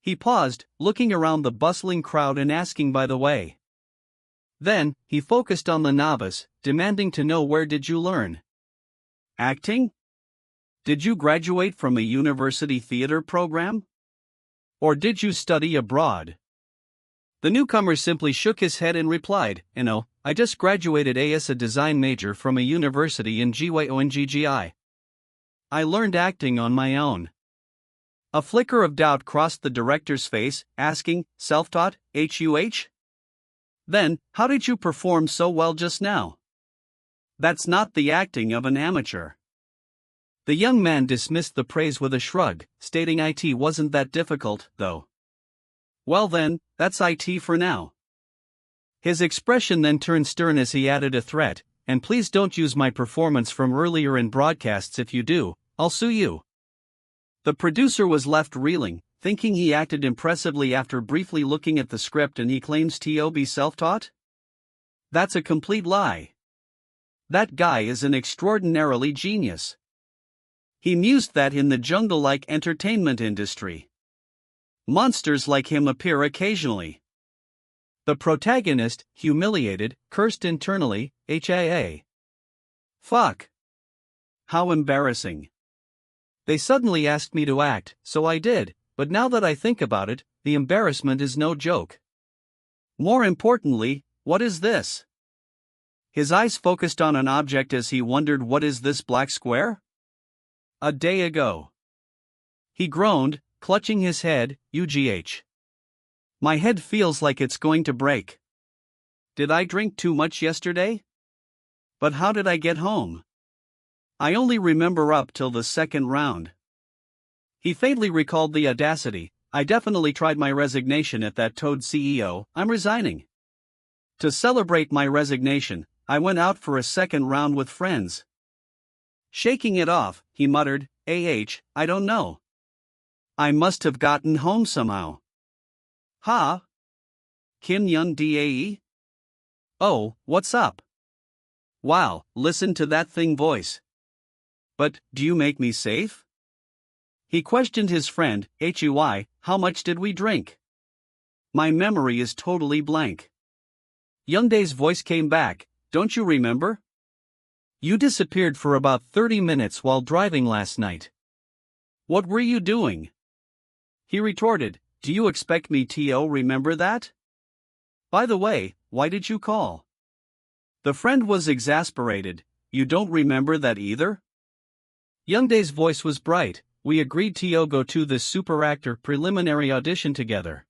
He paused, looking around the bustling crowd and asking by the way. Then, he focused on the novice, demanding to know, where did you learn acting? Did you graduate from a university theater program? Or did you study abroad? The newcomer simply shook his head and replied, No, I just graduated as a design major from a university in Gyonggi. I learned acting on my own. A flicker of doubt crossed the director's face, asking, self-taught, HUH? Then, how did you perform so well just now? That's not the acting of an amateur. The young man dismissed the praise with a shrug, stating it wasn't that difficult, though. Well then, that's it for now. His expression then turned stern as he added a threat, and please don't use my performance from earlier in broadcasts. If you do, I'll sue you. The producer was left reeling, thinking he acted impressively after briefly looking at the script, and he claims to be self-taught? That's a complete lie. That guy is an extraordinarily genius. He mused that in the jungle-like entertainment industry, monsters like him appear occasionally. The protagonist, humiliated, cursed internally, HIA. Fuck. How embarrassing. They suddenly asked me to act, so I did, but now that I think about it, the embarrassment is no joke. More importantly, what is this? His eyes focused on an object as he wondered, what is this black square? A day ago. He groaned, clutching his head, UGH. My head feels like it's going to break. Did I drink too much yesterday? But how did I get home? I only remember up till the second round. He faintly recalled the audacity. I definitely tried my resignation at that toad CEO, I'm resigning. To celebrate my resignation, I went out for a second round with friends. Shaking it off, he muttered, I don't know. I must have gotten home somehow. Ha? Kim Yun Dae? Oh, what's up? Wow, listen to that thing voice. But, do you make me safe? He questioned his friend, HUI, how much did we drink? My memory is totally blank. Youngdae's voice came back, don't you remember? You disappeared for about 30 minutes while driving last night. What were you doing? He retorted, do you expect me to remember that? By the way, why did you call? The friend was exasperated, you don't remember that either? Youngdae's voice was bright, we agreed to go to this super actor preliminary audition together.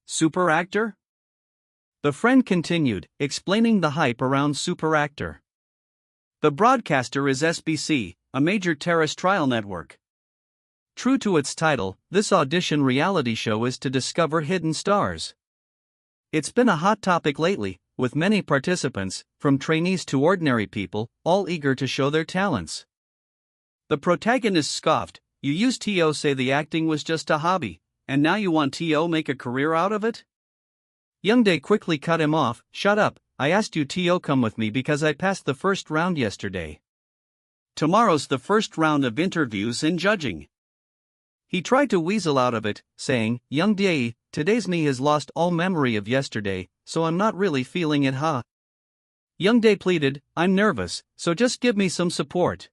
Super actor? The friend continued, explaining the hype around super actor. The broadcaster is SBC, a major terrestrial network. True to its title, this audition reality show is to discover hidden stars. It's been a hot topic lately, with many participants, from trainees to ordinary people, all eager to show their talents. The protagonist scoffed, you used to say the acting was just a hobby, and now you want to make a career out of it? Youngdae quickly cut him off, shut up, I asked you to come with me because I passed the first round yesterday. Tomorrow's the first round of interviews and judging. He tried to weasel out of it, saying, Youngdae, today's me has lost all memory of yesterday, so I'm not really feeling it, huh? Youngdae pleaded, I'm nervous, so just give me some support.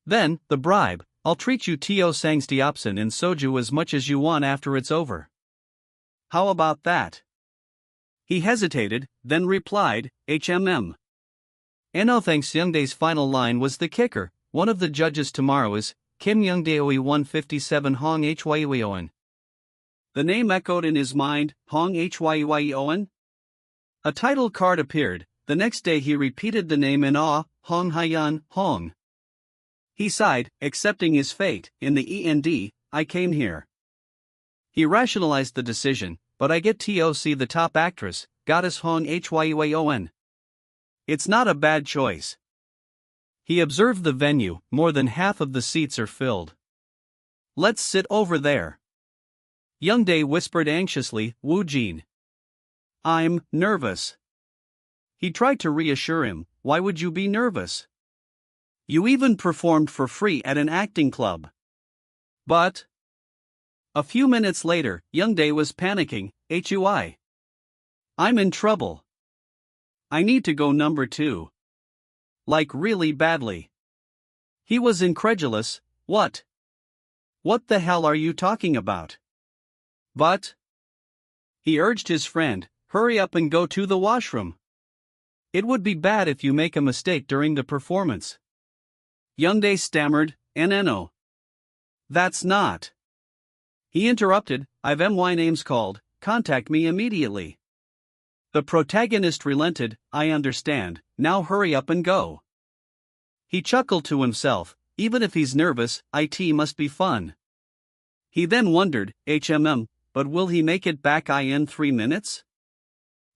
Then, the bribe, I'll treat you to sangstiopsin and soju as much as you want after it's over. How about that? He hesitated, then replied, HMM. No thanks. Youngdae's final line was the kicker, one of the judges tomorrow is, Kim Youngdae 157 Hong Hyeon. The name echoed in his mind, Hong Hyeon? A title card appeared, the next day he repeated the name in awe, Hong Hyeon, Hong. He sighed, accepting his fate, in the END, I came here. He rationalized the decision, but I get to see the top actress, goddess Hong Hyeon. It's not a bad choice. He observed the venue, more than half of the seats are filled. Let's sit over there. Youngdae whispered anxiously, Woojin. I'm nervous. He tried to reassure him, why would you be nervous? You even performed for free at an acting club. But A few minutes later, Youngdae was panicking. "Hui. I'm in trouble. I need to go number 2. Like really badly." He was incredulous. "What? What the hell are you talking about?" "But," he urged his friend, "hurry up and go to the washroom. It would be bad if you make a mistake during the performance." Youngdae stammered, "No. That's not." He interrupted, "I've my name's called, contact me immediately." The protagonist relented, "I understand, now hurry up and go." He chuckled to himself, even if he's nervous, it must be fun. He then wondered, but will he make it back in 3 minutes?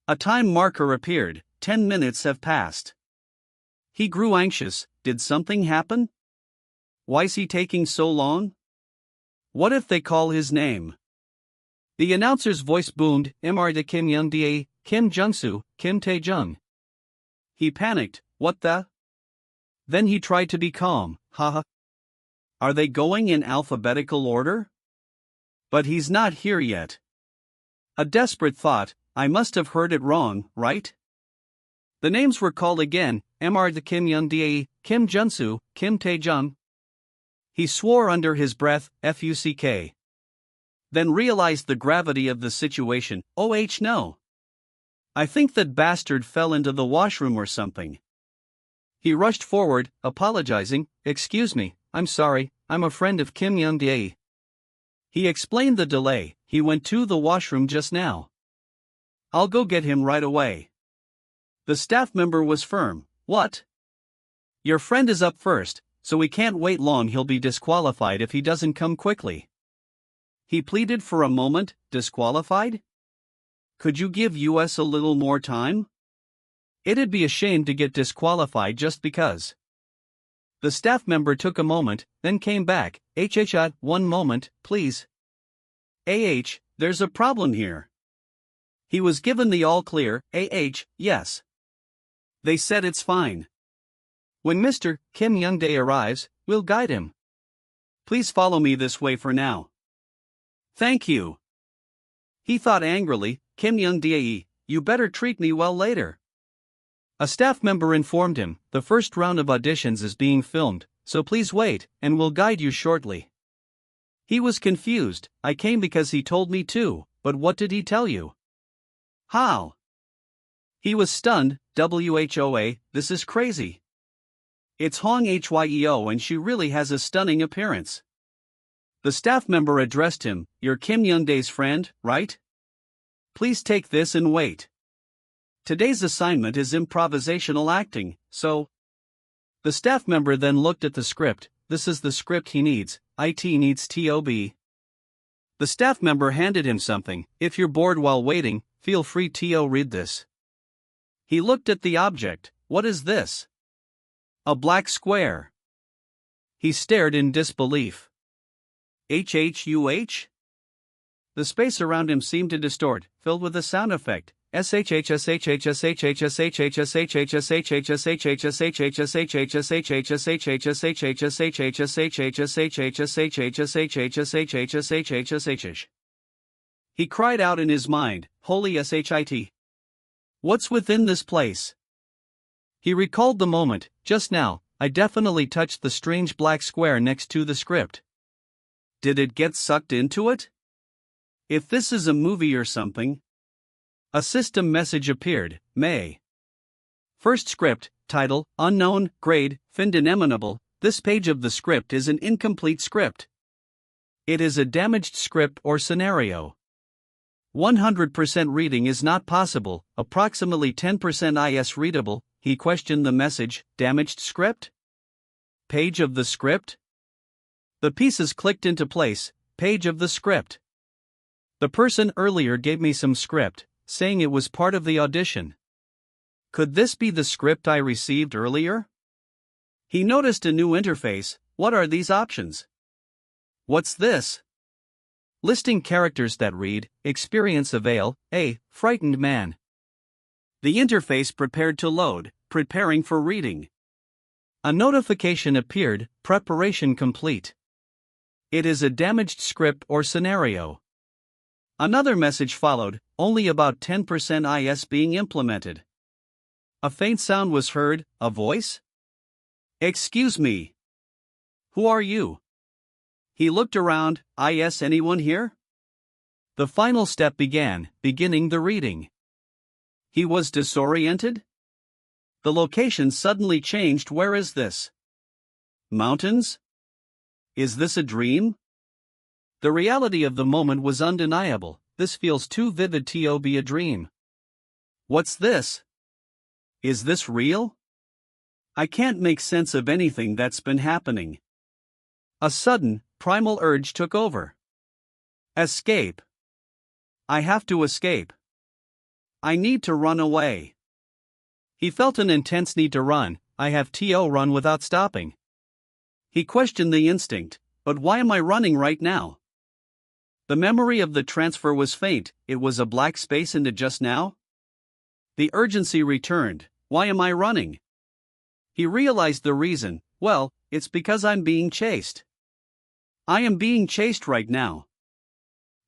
A time marker appeared, 10 minutes have passed. He grew anxious, did something happen? Why's he taking so long? What if they call his name? The announcer's voice boomed, "Mr. Kim Youngdae, Kim Jungsu, Kim Taejung." He panicked, "What the?" Then he tried to be calm, "Haha. Are they going in alphabetical order? But he's not here yet." A desperate thought, "I must have heard it wrong, right?" The names were called again, "Mr. Kim Youngdae, Kim Jungsu, Kim Taejung." He swore under his breath, "Fuck." Then realized the gravity of the situation, "Oh no. I think that bastard fell into the washroom or something." He rushed forward, apologizing, "Excuse me, I'm sorry, I'm a friend of Kim Youngdae." He explained the delay, "He went to the washroom just now. I'll go get him right away." The staff member was firm, "What? Your friend is up first, so we can't wait long, he'll be disqualified if he doesn't come quickly." He pleaded for a moment, "Disqualified? Could you give us a little more time? It'd be a shame to get disqualified just because." The staff member took a moment, then came back, "One moment, please. There's a problem here." He was given the all clear, "Yes. They said it's fine. When Mr. Kim Youngdae arrives, we'll guide him. Please follow me this way for now." "Thank you." He thought angrily, "Kim Youngdae, you better treat me well later." A staff member informed him, "The first round of auditions is being filmed, so please wait, and we'll guide you shortly." He was confused, "I came because he told me to, but what did he tell you? How?" He was stunned, "Whoa, this is crazy. It's Hong Hyeo and she really has a stunning appearance." The staff member addressed him, "You're Kim Youngdae's friend, right? Please take this and wait. Today's assignment is improvisational acting, so..." The staff member then looked at the script, "This is the script he needs, it needs TOB." The staff member handed him something, "If you're bored while waiting, feel free to read this." He looked at the object, "What is this?" "A black square." He stared in disbelief. "HHUH?" The space around him seemed to distort, filled with a sound effect. He cried out in his mind, "Holy shit. What's within this place?" He recalled the moment, "Just now, I definitely touched the strange black square next to the script. Did it get sucked into it? If this is a movie or something..." A system message appeared, May. First script, title, unknown, grade, Findeneminable. This page of the script is an incomplete script. It is a damaged script or scenario. 100% reading is not possible, approximately 10% is readable. He questioned the message, damaged script? Page of the script? The pieces clicked into place, page of the script. The person earlier gave me some script, saying it was part of the audition. Could this be the script I received earlier? He noticed a new interface. What are these options? What's this? Listing characters that read, experience avail, a frightened man. The interface prepared to load, preparing for reading. A notification appeared, preparation complete. It is a damaged script or scenario. Another message followed, only about 10% is being implemented. A faint sound was heard, a voice? Excuse me. Who are you? He looked around, is anyone here? The final step began, beginning the reading. He was disoriented? The location suddenly changed. Where is this? Mountains? Is this a dream? The reality of the moment was undeniable. This feels too vivid to be a dream. What's this? Is this real? I can't make sense of anything that's been happening. A sudden, primal urge took over. Escape. I have to escape. I need to run away. He felt an intense need to run. I have to run without stopping. He questioned the instinct, but why am I running right now? The memory of the transfer was faint. It was a black space into just now. The urgency returned. Why am I running? He realized the reason. Well, it's because I'm being chased. I am being chased right now.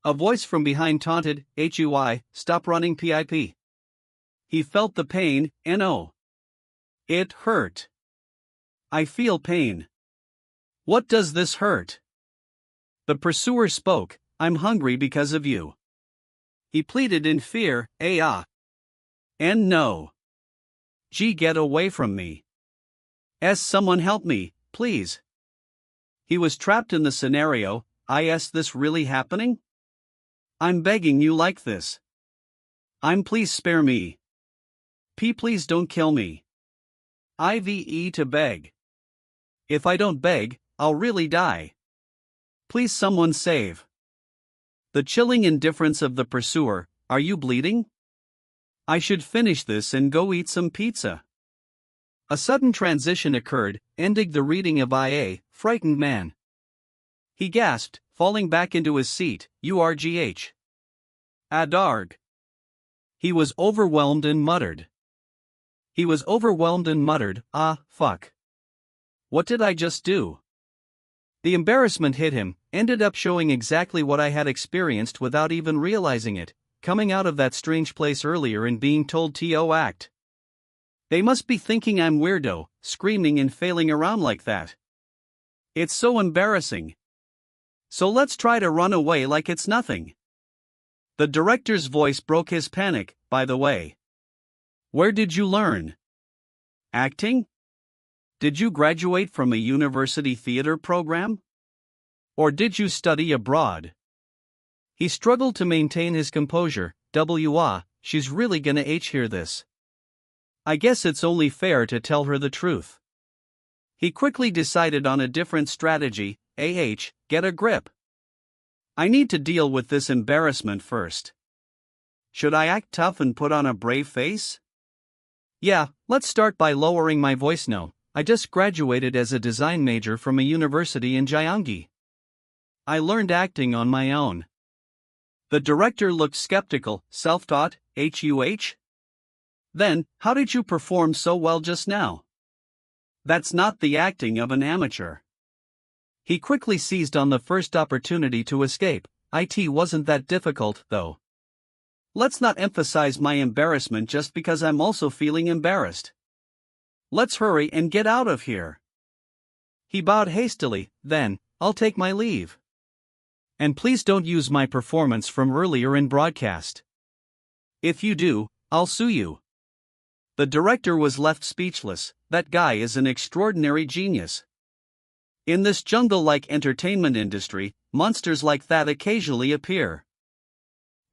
A voice from behind taunted, "Hui, stop running pip." He felt the pain, no. It hurt. I feel pain. What does this hurt? The pursuer spoke, I'm hungry because of you. He pleaded in fear, and no. Get away from me. Someone help me, please. He was trapped in the scenario. Is this really happening? I'm begging you like this. Please spare me. Please don't kill me. IVE to beg. If I don't beg, I'll really die. Please someone save. The chilling indifference of the pursuer, are you bleeding? I should finish this and go eat some pizza. A sudden transition occurred, ending the reading of IA, frightened man. He gasped, falling back into his seat, URGH. Adarg. He was overwhelmed and muttered. Fuck. What did I just do? The embarrassment hit him, ended up showing exactly what I had experienced without even realizing it, coming out of that strange place earlier and being told to act. They must be thinking I'm weirdo, screaming and failing around like that. It's so embarrassing. So let's try to run away like it's nothing. The director's voice broke his panic, by the way. Where did you learn? Acting? Did you graduate from a university theater program? Or did you study abroad? He struggled to maintain his composure. She's really gonna hear this. I guess it's only fair to tell her the truth. He quickly decided on a different strategy. Get a grip. I need to deal with this embarrassment first. Should I act tough and put on a brave face? Yeah, let's start by lowering my voice. No, I just graduated as a design major from a university in Gyeonggi. I learned acting on my own. The director looked skeptical. Self-taught, HUH? Then, how did you perform so well just now? That's not the acting of an amateur. He quickly seized on the first opportunity to escape. It wasn't that difficult, though. Let's not emphasize my embarrassment just because I'm also feeling embarrassed. Let's hurry and get out of here. He bowed hastily. Then, I'll take my leave. And please don't use my performance from earlier in broadcast. If you do, I'll sue you. The director was left speechless. That guy is an extraordinary genius. In this jungle-like entertainment industry, monsters like that occasionally appear.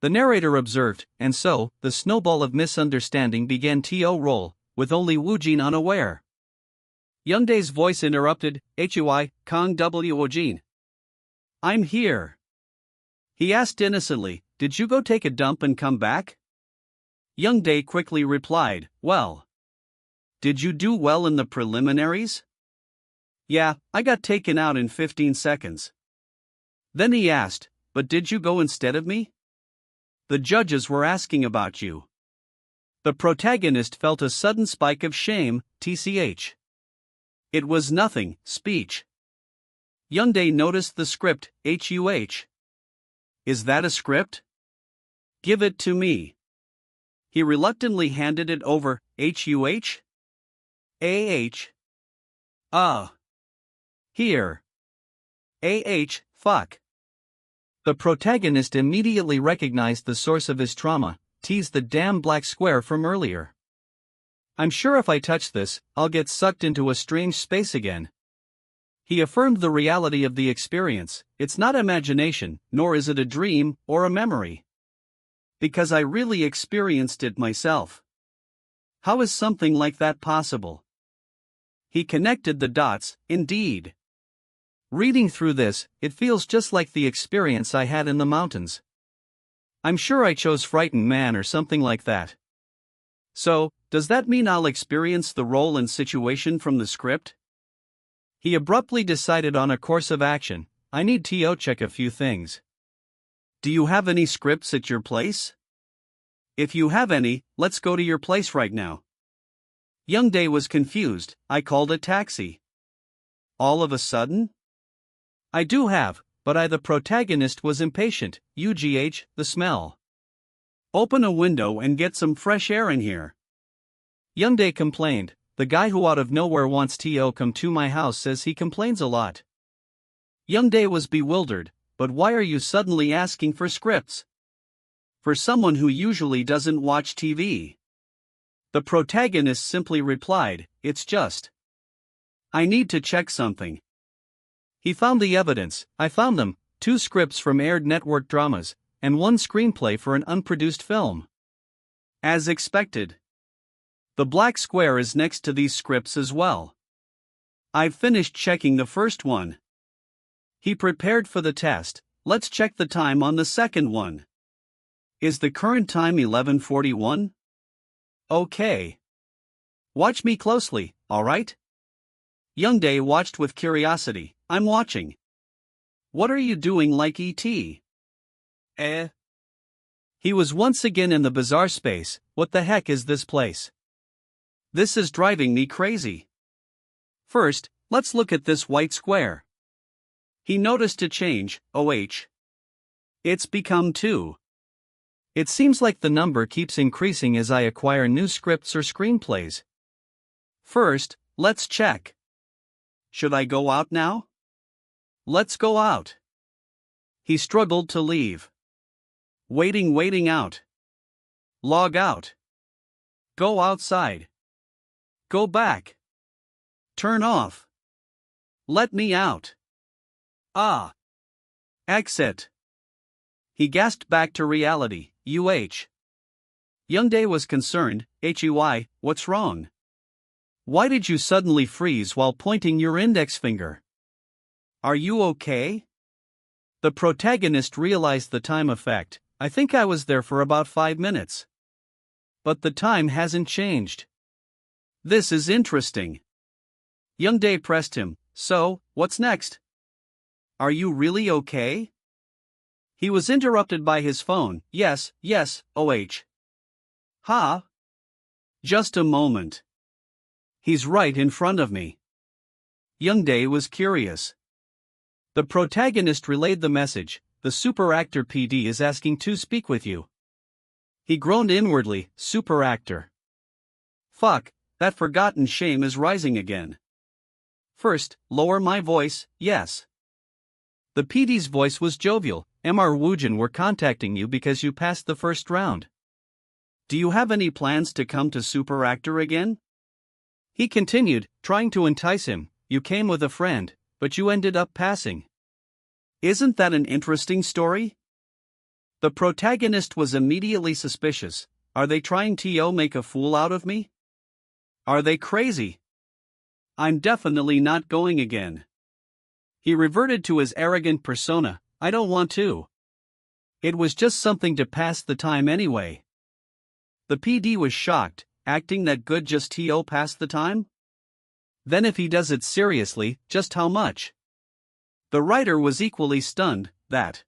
The narrator observed, and so, the snowball of misunderstanding began to roll, with only Woojin unaware. Youngdae's voice interrupted. Hui, Kang Woojin. I'm here. He asked innocently, did you go take a dump and come back? Youngdae quickly replied, well. Did you do well in the preliminaries? Yeah, I got taken out in 15 seconds. Then he asked, but did you go instead of me? The judges were asking about you. The protagonist felt a sudden spike of shame, tch. It was nothing, speech. Youngdae noticed the script, HUH. Is that a script? Give it to me. He reluctantly handed it over, HUH? AH. Here. Fuck. The protagonist immediately recognized the source of his trauma, teased the damn black square from earlier. I'm sure if I touch this, I'll get sucked into a strange space again. He affirmed the reality of the experience. It's not imagination, nor is it a dream or a memory. Because I really experienced it myself. How is something like that possible? He connected the dots, indeed. Reading through this, it feels just like the experience I had in the mountains. I'm sure I chose Frightened Man or something like that. So, does that mean I'll experience the role and situation from the script? He abruptly decided on a course of action. I need to check a few things. Do you have any scripts at your place? If you have any, let's go to your place right now. Youngdae was confused. I called a taxi. All of a sudden? I do have, but the protagonist was impatient. UGH, the smell. Open a window and get some fresh air in here. Youngdae complained. The guy who out of nowhere wants to come to my house says he complains a lot. Youngdae was bewildered. But why are you suddenly asking for scripts? For someone who usually doesn't watch TV. The protagonist simply replied, it's just. I need to check something. He found the evidence. I found them, 2 scripts from aired network dramas, and 1 screenplay for an unproduced film. As expected. The black square is next to these scripts as well. I've finished checking the first one. He prepared for the test. Let's check the time on the second one. Is the current time 11:41? Okay. Watch me closely, alright? Youngdae watched with curiosity. I'm watching. What are you doing like E.T.? He was once again in the bizarre space. What the heck is this place? This is driving me crazy. First, let's look at this white square. He noticed a change, OH. It's become 2. It seems like the number keeps increasing as I acquire new scripts or screenplays. First, let's check. Should I go out now? Let's go out. He struggled to leave. Waiting out. Log out. Go outside. Go back. Turn off. Let me out. Exit. He gasped back to reality. Youngdae was concerned. HUI, what's wrong? Why did you suddenly freeze while pointing your index finger? Are you okay? The protagonist realized the time effect. I think I was there for about 5 minutes. But the time hasn't changed. This is interesting. Youngdae pressed him. So, what's next? Are you really okay? He was interrupted by his phone. Yes, OH. Ha? Just a moment. He's right in front of me. Youngdae was curious. The protagonist relayed the message. The super actor PD is asking to speak with you. He groaned inwardly. Super actor. Fuck, that forgotten shame is rising again. First, lower my voice, yes. The PD's voice was jovial. Kang Woojin were contacting you because you passed the first round. Do you have any plans to come to Super Actor again? He continued, trying to entice him. You came with a friend, but you ended up passing. Isn't that an interesting story? The protagonist was immediately suspicious. Are they trying to make a fool out of me? Are they crazy? I'm definitely not going again. He reverted to his arrogant persona. I don't want to. It was just something to pass the time anyway. The PD was shocked. Acting that good just to pass the time? Then if he does it seriously, just how much? The writer was equally stunned. That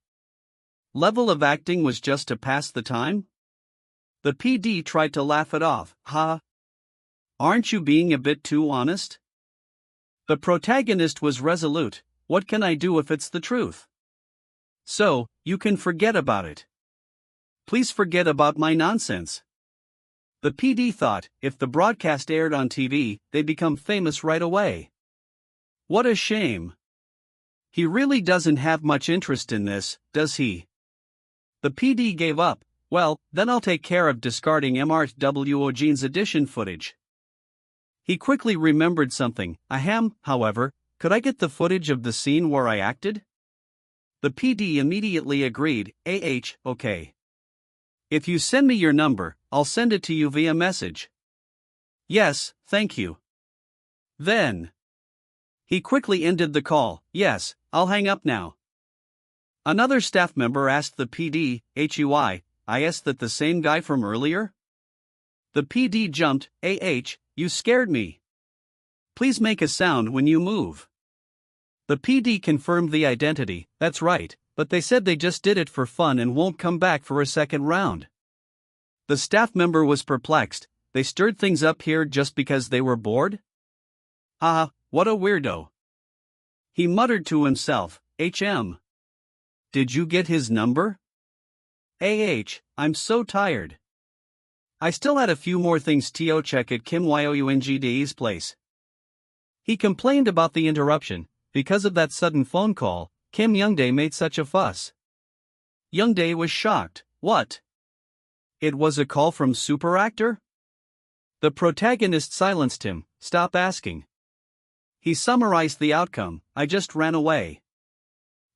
level of acting was just to pass the time? The PD tried to laugh it off. Ha! Aren't you being a bit too honest? The protagonist was resolute. what can I do if it's the truth? So, you can forget about it. Please forget about my nonsense. The PD thought, if the broadcast aired on TV, they'd become famous right away. What a shame. He really doesn't have much interest in this, does he? The PD gave up. Well, then I'll take care of discarding Woojin's audition footage. He quickly remembered something. Ahem, however, could I get the footage of the scene where I acted? The PD immediately agreed. Okay. If you send me your number, I'll send it to you via message. Yes, thank you. Then. He quickly ended the call. Yes, I'll hang up now. Another staff member asked the PD, "Hui, is that the same guy from earlier?" The PD jumped. You scared me. Please make a sound when you move. The PD confirmed the identity. That's right, but they said they just did it for fun and won't come back for a second round. The staff member was perplexed. They stirred things up here just because they were bored? Haha, what a weirdo. He muttered to himself, Did you get his number? I'm so tired. I still had a few more things to check at Kim Youngdae's place. He complained about the interruption. Because of that sudden phone call, Kim Youngdae made such a fuss. Youngdae was shocked. What? It was a call from super actor? The protagonist silenced him. Stop asking. He summarized the outcome. I just ran away.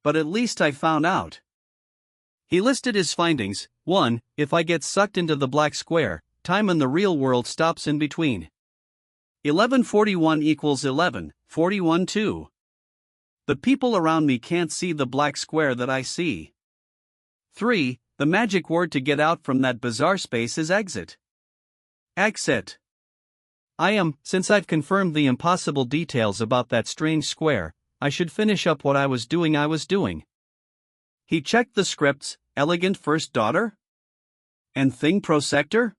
But at least I found out. He listed his findings. 1. If I get sucked into the black square, time in the real world stops in between. 11:41 equals 11:41 2. The people around me can't see the black square that I see. 3. The magic word to get out from that bizarre space is exit. Exit. Since I've confirmed the impossible details about that strange square, I should finish up what I was doing. He checked the scripts. Elegant First Daughter? And Thing Pro Sector?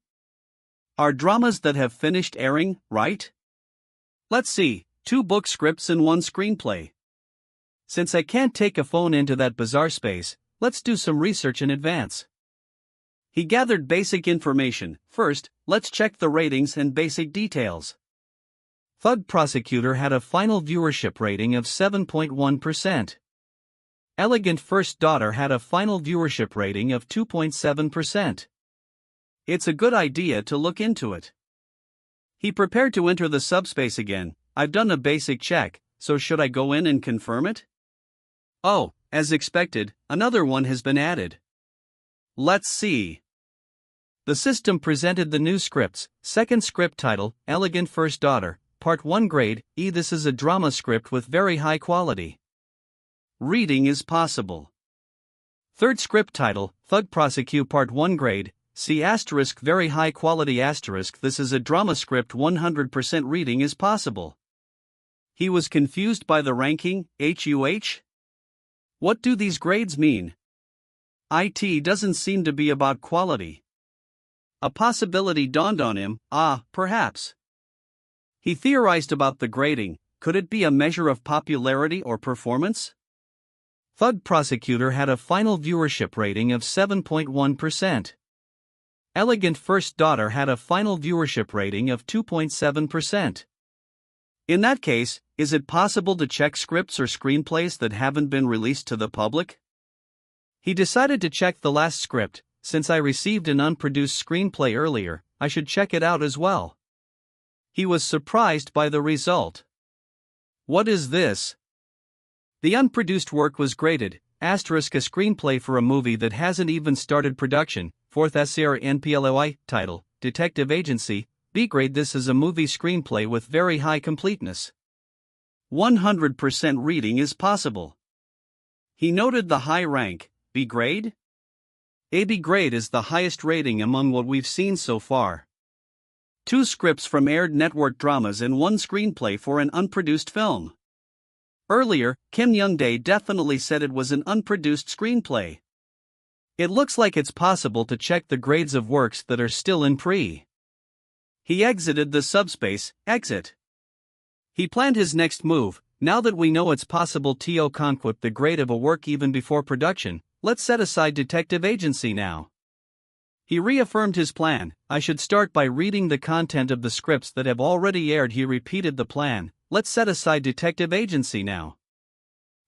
Are dramas that have finished airing, right? Let's see, 2 book scripts and 1 screenplay. Since I can't take a phone into that bizarre space, let's do some research in advance. He gathered basic information. First, let's check the ratings and basic details. Thug Prosecutor had a final viewership rating of 7.1%. Elegant First Daughter had a final viewership rating of 2.7%. It's a good idea to look into it. He prepared to enter the subspace again. I've done a basic check, so should I go in and confirm it? Oh, as expected, another one has been added. Let's see. The system presented the new scripts. Second script title, Elegant First Daughter, Part 1 grade, E. This is a drama script with very high quality. Reading is possible. Third script title, Thug Prosecute Part 1 grade, C** very high quality*. This is a drama script 100% reading is possible. He was confused by the ranking, What do these grades mean? It doesn't seem to be about quality. A possibility dawned on him, perhaps. He theorized about the grading. Could it be a measure of popularity or performance? Thug Prosecutor had a final viewership rating of 7.1%. Elegant First Daughter had a final viewership rating of 2.7%. In that case, is it possible to check scripts or screenplays that haven't been released to the public? He decided to check the last script. Since I received an unproduced screenplay earlier, I should check it out as well. He was surprised by the result. What is this? The unproduced work was graded, ** a screenplay for a movie that hasn't even started production, 4th SR NPLOI, title, Detective Agency, B grade. This is a movie screenplay with very high completeness. 100% reading is possible. He noted the high rank, B grade? AB grade is the highest rating among what we've seen so far. 2 scripts from aired network dramas and 1 screenplay for an unproduced film. Earlier, Kim Youngdae definitely said it was an unproduced screenplay. It looks like it's possible to check the grades of works that are still in pre. He exited the subspace, exit. He planned his next move. Now that we know it's possible to conquip the grade of a work even before production, let's set aside detective agency now. He reaffirmed his plan. I should start by reading the content of the scripts that have already aired. He repeated the plan. Let's set aside detective agency now.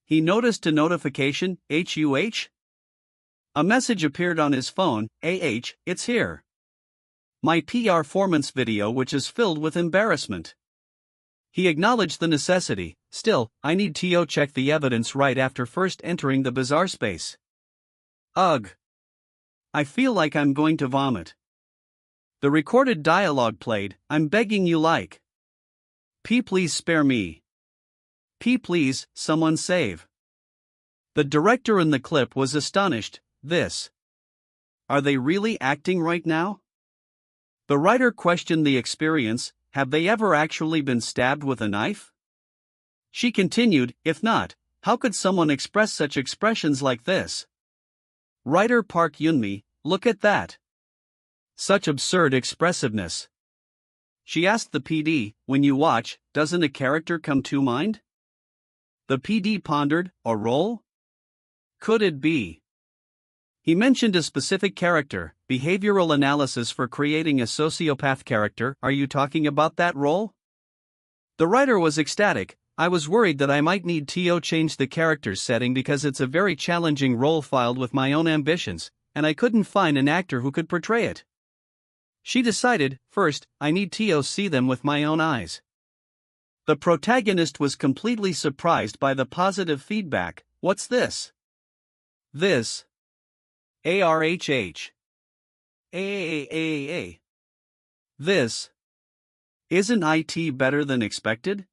He noticed a notification, HUH? A message appeared on his phone, it's here. My performance video, which is filled with embarrassment. He acknowledged the necessity. Still, I need to check the evidence right after first entering the bizarre space. Ugh. I feel like I'm going to vomit. The recorded dialogue played. I'm begging you like. Please spare me. Please, someone save. The director in the clip was astonished. This. Are they really acting right now? The writer questioned the experience. Have they ever actually been stabbed with a knife? She continued, if not, how could someone express such expressions like this? Writer Park Yunmi, look at that. Such absurd expressiveness. She asked the PD, when you watch, doesn't a character come to mind? The PD pondered, a role? Could it be? He mentioned a specific character, behavioral analysis for creating a sociopath character. Are you talking about that role? The writer was ecstatic. I was worried that I might need to change the character's setting because it's a very challenging role filled with my own ambitions, and I couldn't find an actor who could portray it. She decided, first, I need to see them with my own eyes. The protagonist was completely surprised by the positive feedback. What's this? This. ARHH. AAAA. This. Isn't IT better than expected?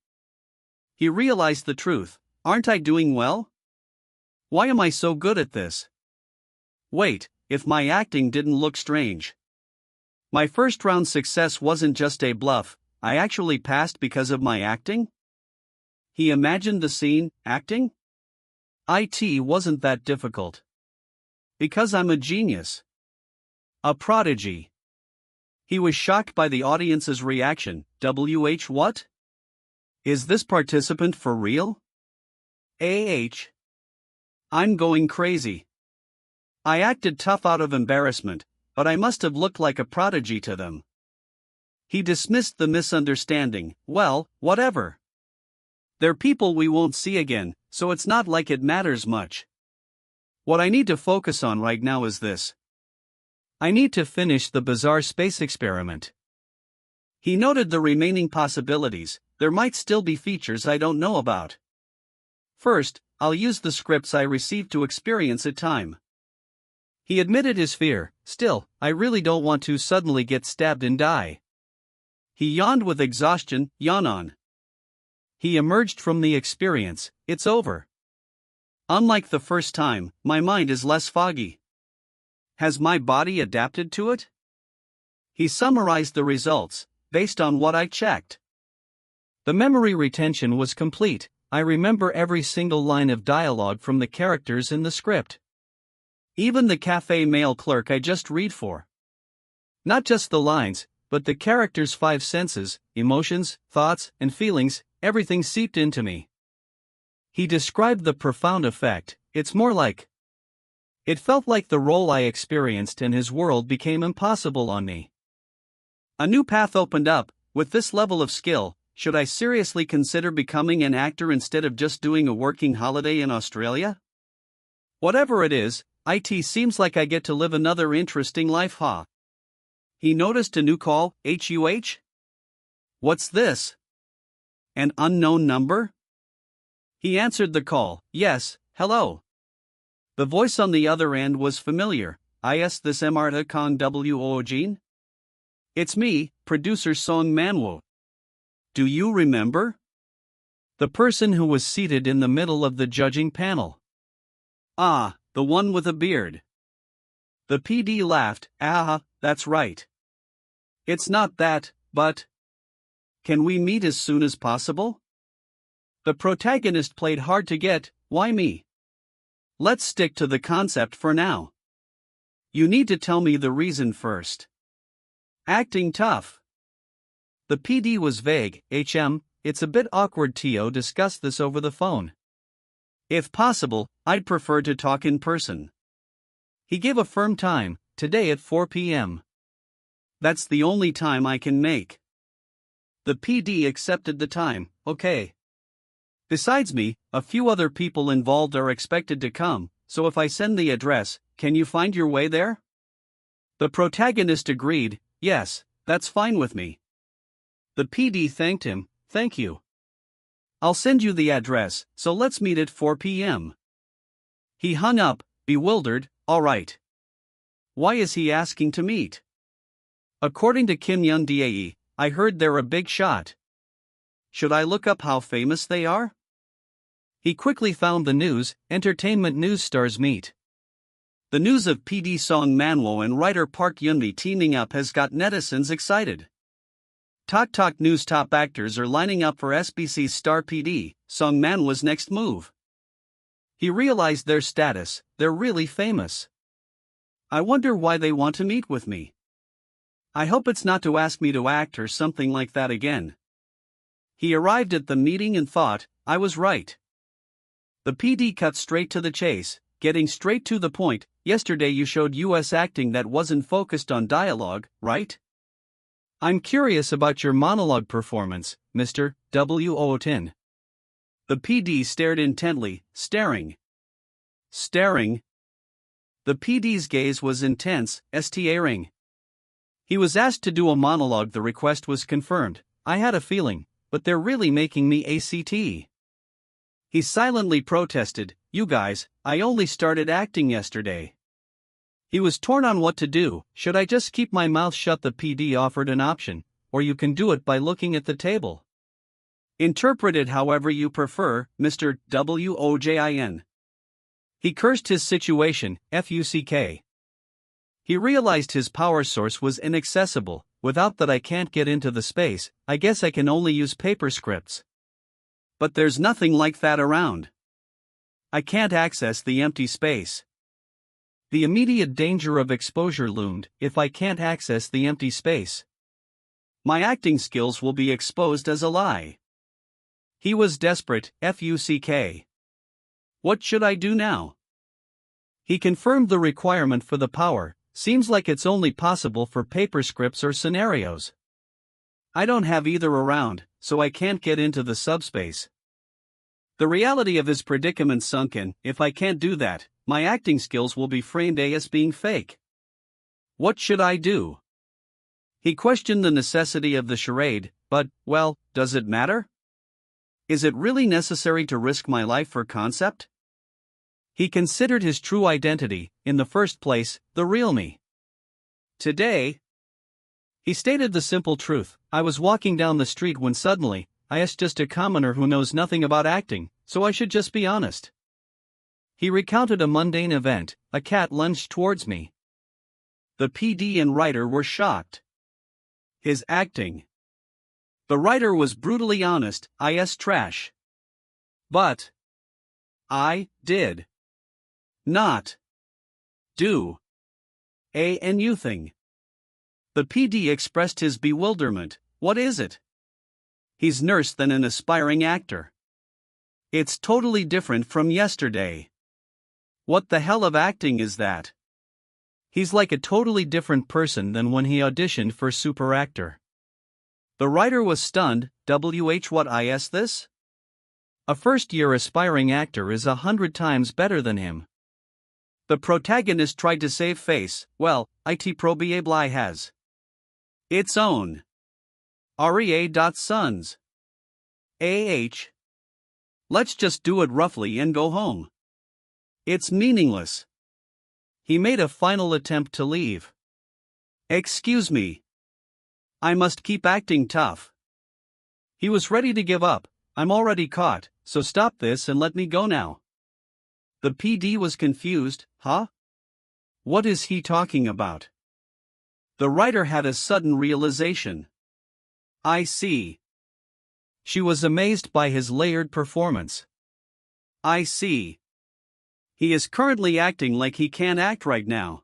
He realized the truth. Aren't I doing well? Why am I so good at this? Wait, if my acting didn't look strange. My first round success wasn't just a bluff, I actually passed because of my acting? He imagined the scene, acting? IT wasn't that difficult. Because I'm a genius. A prodigy. He was shocked by the audience's reaction. What? Is this participant for real? I'm going crazy. I acted tough out of embarrassment, but I must have looked like a prodigy to them. He dismissed the misunderstanding. Well, whatever. They're people we won't see again, so it's not like it matters much. What I need to focus on right now is this. I need to finish the bizarre space experiment. He noted the remaining possibilities. There might still be features I don't know about. First, I'll use the scripts I received to experience a time. He admitted his fear. Still, I really don't want to suddenly get stabbed and die. He yawned with exhaustion. Yawn on. He emerged from the experience. It's over. Unlike the first time, my mind is less foggy. Has my body adapted to it? He summarized the results, based on what I checked. The memory retention was complete. I remember every single line of dialogue from the characters in the script. Even the cafe male clerk I just read for. Not just the lines, but the character's 5 senses, emotions, thoughts, and feelings, everything seeped into me. He described the profound effect. It's more like. It felt like the role I experienced and his world became impossible on me. A new path opened up. With this level of skill, should I seriously consider becoming an actor instead of just doing a working holiday in Australia? Whatever it is, IT seems like I get to live another interesting life, huh? He noticed a new call. HUH? What's this? An unknown number? He answered the call. Yes, hello. The voice on the other end was familiar. Is this Marta Kang Woojin? It's me, producer Song Manhwa. Do you remember? The person who was seated in the middle of the judging panel. Ah, the one with a beard. The PD laughed. That's right. It's not that, but. Can we meet as soon as possible? The protagonist played hard to get. Why me? Let's stick to the concept for now. You need to tell me the reason first. Acting tough. The PD was vague. it's a bit awkward to discuss this over the phone. If possible, I'd prefer to talk in person. He gave a firm time, today at 4 p.m. That's the only time I can make. The PD accepted the time, okay. Besides me, a few other people involved are expected to come, so if I send the address, can you find your way there? The protagonist agreed, yes, that's fine with me. The PD thanked him, thank you. I'll send you the address, so let's meet at 4 p.m. He hung up, bewildered, alright. Why is he asking to meet? According to Kim Young Dae, I heard they're a big shot. Should I look up how famous they are? He quickly found the news, entertainment news stars meet. The news of PD Song Manhwa and writer Park Yoon-mi teaming up has got netizens excited. Tok News top actors are lining up for SBC's star PD Song Manhwa's next move. He realized their status, they're really famous. I wonder why they want to meet with me. I hope it's not to ask me to act or something like that again. He arrived at the meeting and thought, I was right. The PD cut straight to the chase, getting straight to the point. Yesterday you showed US acting that wasn't focused on dialogue, right? I'm curious about your monologue performance, Mr. Woojin. The PD stared intently, staring. The PD's gaze was intense, staring. He was asked to do a monologue. The request was confirmed. I had a feeling, but they're really making me ACT. He silently protested, you guys, I only started acting yesterday. He was torn on what to do. Should I just keep my mouth shut? The PD offered an option, or you can do it by looking at the table. Interpret it however you prefer, Mr. Woojin. He cursed his situation, fuck. He realized his power source was inaccessible. Without that I can't get into the space, I guess I can only use paper scripts. But there's nothing like that around. I can't access the empty space. The immediate danger of exposure loomed if I can't access the empty space. My acting skills will be exposed as a lie. He was desperate, fuck. What should I do now? He confirmed the requirement for the power. Seems like it's only possible for paper scripts or scenarios. I don't have either around, so I can't get into the subspace. The reality of his predicament sunk in. If I can't do that, my acting skills will be framed as being fake. What should I do? He questioned the necessity of the charade, but, well, does it matter? Is it really necessary to risk my life for concept? He considered his true identity, in the first place, the real me. Today, he stated the simple truth. I was walking down the street when suddenly, I asked just a commoner who knows nothing about acting, so I should just be honest. He recounted a mundane event. A cat lunged towards me. The PD and writer were shocked. His acting. The writer was brutally honest, trash. But I did not do a new thing. The PD expressed his bewilderment. What is it? He's nurse than an aspiring actor. It's totally different from yesterday. What the hell of acting is that? He's like a totally different person than when he auditioned for Super Actor. The writer was stunned. What is this? A first-year aspiring actor is 100 times better than him. The protagonist tried to save face. Well, it probably has its own REA.sons. Let's just do it roughly and go home. It's meaningless. He made a final attempt to leave. Excuse me. I must keep acting tough. He was ready to give up. I'm already caught, so stop this and let me go now. The PD was confused. Huh? What is he talking about? The writer had a sudden realization. I see. She was amazed by his layered performance. I see. He is currently acting like he can't act right now.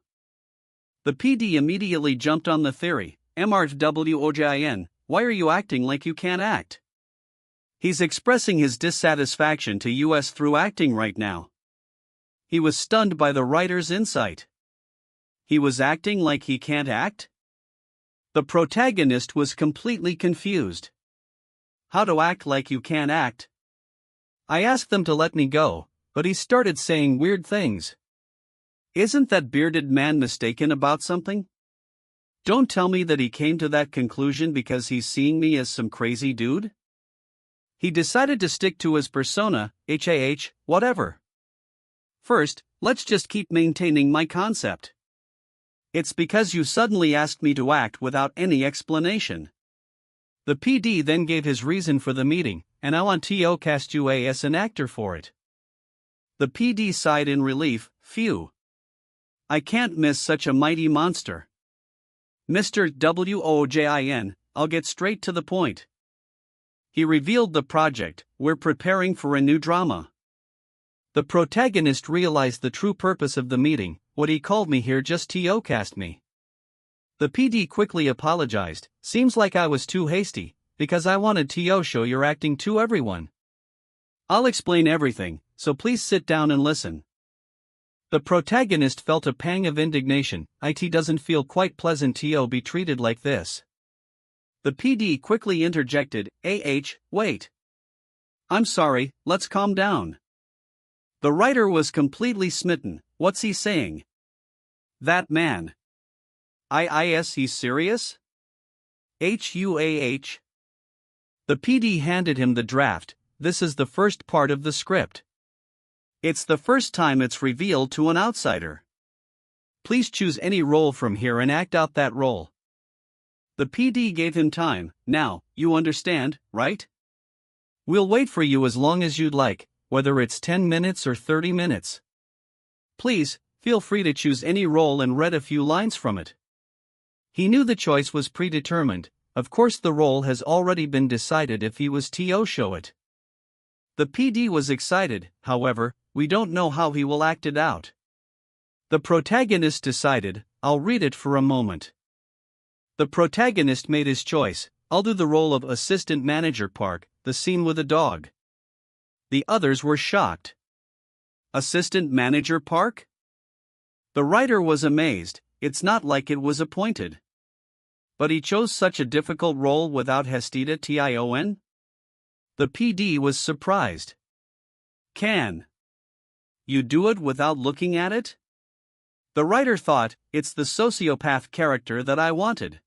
The PD immediately jumped on the theory. Woojin, why are you acting like you can't act? He's expressing his dissatisfaction to us through acting right now. He was stunned by the writer's insight. He was acting like he can't act? The protagonist was completely confused. How to act like you can't act? I asked them to let me go, but he started saying weird things. Isn't that bearded man mistaken about something? Don't tell me that he came to that conclusion because he's seeing me as some crazy dude? He decided to stick to his persona, whatever. First, let's just keep maintaining my concept. It's because you suddenly asked me to act without any explanation. The PD then gave his reason for the meeting, and I want to cast you as an actor for it. The PD sighed in relief, phew. I can't miss such a mighty monster. Mr. Woojin, I'll get straight to the point. He revealed the project. We're preparing for a new drama. The protagonist realized the true purpose of the meeting. What he called me here just to cast me. The PD quickly apologized. Seems like I was too hasty, because I wanted to show your acting to everyone. I'll explain everything, so please sit down and listen. The protagonist felt a pang of indignation. It doesn't feel quite pleasant to be treated like this. The PD quickly interjected, wait. I'm sorry, let's calm down. The writer was completely smitten. What's he saying? That man. He's serious? HUAH. The PD handed him the draft. This is the first part of the script. It's the first time it's revealed to an outsider. Please choose any role from here and act out that role. The PD gave him time. Now, you understand, right? We'll wait for you as long as you'd like, whether it's 10 minutes or 30 minutes. Please, feel free to choose any role and read a few lines from it. He knew the choice was predetermined. Of course the role has already been decided if he was to show it. The PD was excited, however, we don't know how he will act it out. The protagonist decided, I'll read it for a moment. The protagonist made his choice. I'll do the role of Assistant Manager Park, the scene with a dog. The others were shocked. Assistant Manager Park? The writer was amazed. It's not like it was appointed. But he chose such a difficult role without hesitation? The PD was surprised. Can you do it without looking at it? The writer thought, it's the sociopath character that I wanted.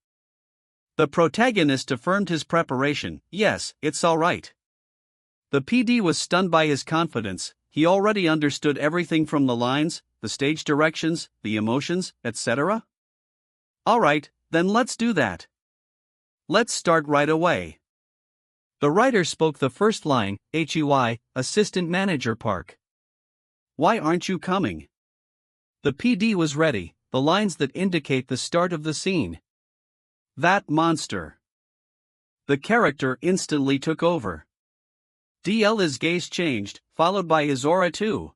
The protagonist affirmed his preparation. Yes, it's all right. The PD was stunned by his confidence. He already understood everything from the lines, the stage directions, the emotions, etc. All right, then let's do that. Let's start right away. The writer spoke the first line, Assistant Manager Park. Why aren't you coming? The PD was ready, the lines that indicate the start of the scene. That monster. The character instantly took over. His gaze changed, followed by his aura too.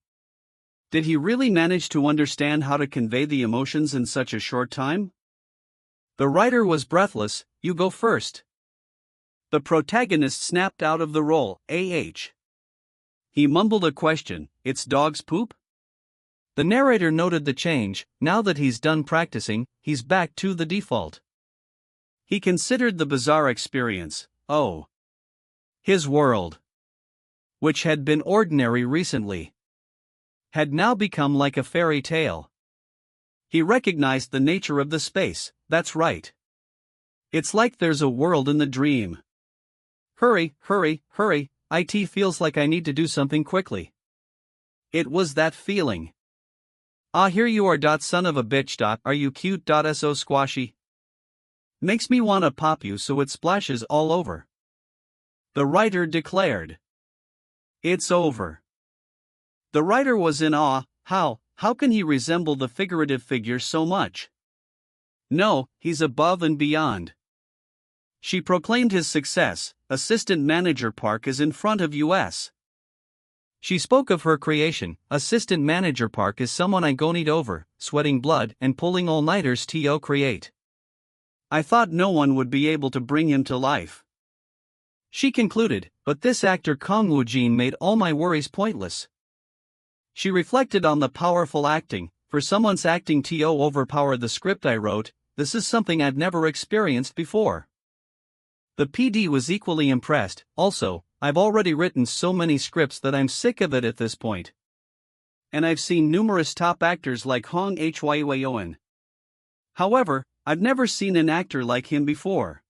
Did he really manage to understand how to convey the emotions in such a short time? The writer was breathless. You go first. The protagonist snapped out of the role, He mumbled a question, it's dog's poop? The narrator noted the change. Now that he's done practicing, he's back to the default. He considered the bizarre experience. Oh. His world, which had been ordinary recently, had now become like a fairy tale. He recognized the nature of the space. That's right. It's like there's a world in the dream. Hurry, hurry, hurry, it feels like I need to do something quickly. It was that feeling. Ah, here you are, son of a bitch. Are you cute? So squashy. Makes me wanna pop you so it splashes all over. The writer declared. It's over. The writer was in awe. How can he resemble the figurative figure so much? No, he's above and beyond. She proclaimed his success. Assistant Manager Park is in front of us. She spoke of her creation. Assistant Manager Park is someone I go need over, sweating blood and pulling all-nighters to create. I thought no one would be able to bring him to life. She concluded, but this actor Kang Woojin made all my worries pointless. She reflected on the powerful acting. For someone's acting to overpower the script I wrote, this is something I'd never experienced before. The PD was equally impressed. Also, I've already written so many scripts that I'm sick of it at this point. And I've seen numerous top actors like Hong Hyeon. However, I've never seen an actor like him before.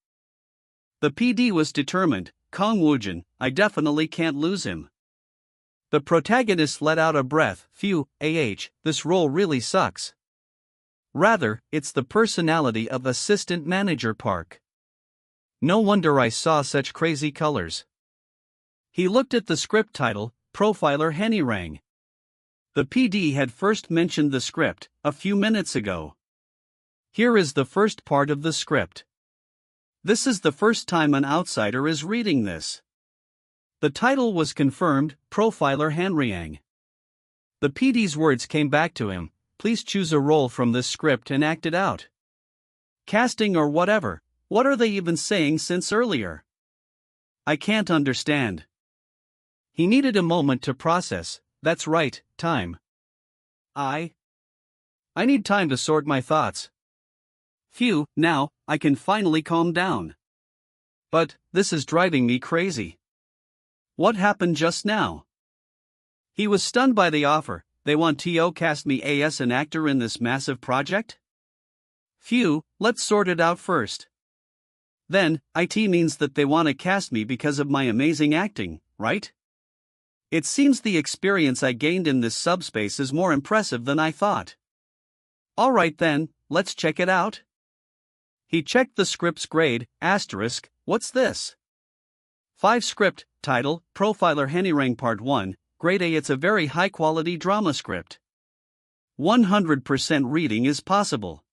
The PD was determined. Kang Woojin, I definitely can't lose him. The protagonist let out a breath. Phew, this role really sucks. Rather, it's the personality of Assistant Manager Park. No wonder I saw such crazy colors. He looked at the script title, Profiler Henirang. The PD had first mentioned the script a few minutes ago. Here is the first part of the script. This is the first time an outsider is reading this. The title was confirmed, Profiler Henriang. The PD's words came back to him, please choose a role from this script and act it out. Casting or whatever, what are they even saying since earlier? I can't understand. He needed a moment to process. That's right, time. I need time to sort my thoughts. Phew, now, I can finally calm down. But, this is driving me crazy. What happened just now? He was stunned by the offer. They want to cast me as an actor in this massive project? Phew, let's sort it out first. Then, it means that they want to cast me because of my amazing acting, right? It seems the experience I gained in this subspace is more impressive than I thought. Alright then, let's check it out. He checked the script's grade, asterisk, what's this? 5 script, title, Profiler Henirang Part 1, Grade A. It's a very high-quality drama script. 100% reading is possible.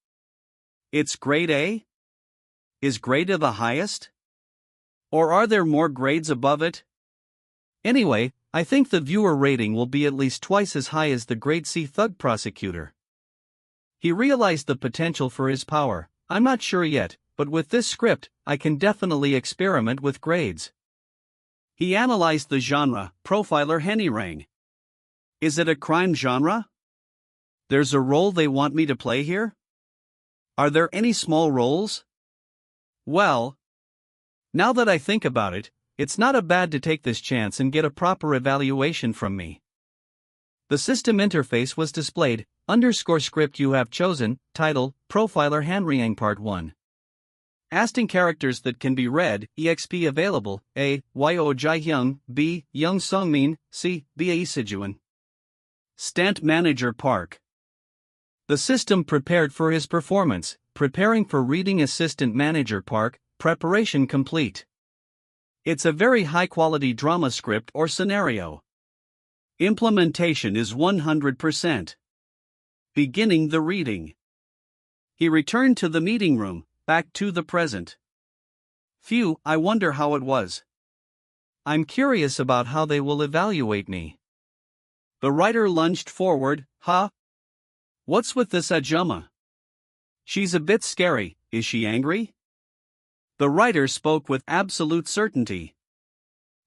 It's Grade A? Is Grade A the highest? Or are there more grades above it? Anyway, I think the viewer rating will be at least twice as high as the Grade C Thug Prosecutor. He realized the potential for his power. I'm not sure yet, but with this script, I can definitely experiment with grades. He analyzed the genre, Profiler Henirang. Is it a crime genre? There's a role they want me to play here? Are there any small roles? Well, now that I think about it, it's not a bad to take this chance and get a proper evaluation from me. The system interface was displayed, _script you have chosen, title, Profiler Henriang Part 1. Asking characters that can be read, exp available, A. Yo Jaehyung, B. Young Sungmin, C. Bae Sijuan. Stant Manager Park. The system prepared for his performance, preparing for reading Assistant Manager Park, preparation complete. It's a very high-quality drama script or scenario. Implementation is 100%. Beginning the reading. He returned to the meeting room, back to the present. Phew, I wonder how it was. I'm curious about how they will evaluate me. The writer lunged forward, huh? What's with this Ajumma? She's a bit scary, is she angry? The writer spoke with absolute certainty.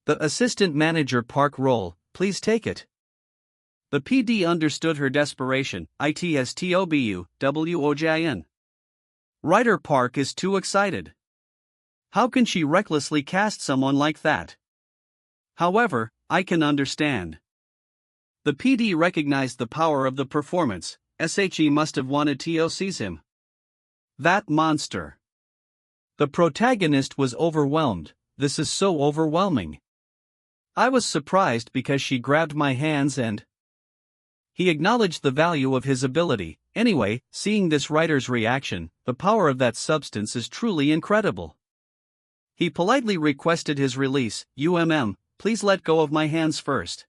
The Assistant Manager Park role, please take it. The PD understood her desperation, ITSTOBUWOJIN. Writer Park is too excited. How can she recklessly cast someone like that? However, I can understand. The PD recognized the power of the performance. SHE must have wanted to seize him. That monster. The protagonist was overwhelmed. This is so overwhelming. I was surprised because she grabbed my hands and he acknowledged the value of his ability. Anyway, seeing this writer's reaction, the power of that substance is truly incredible. He politely requested his release. Please let go of my hands first.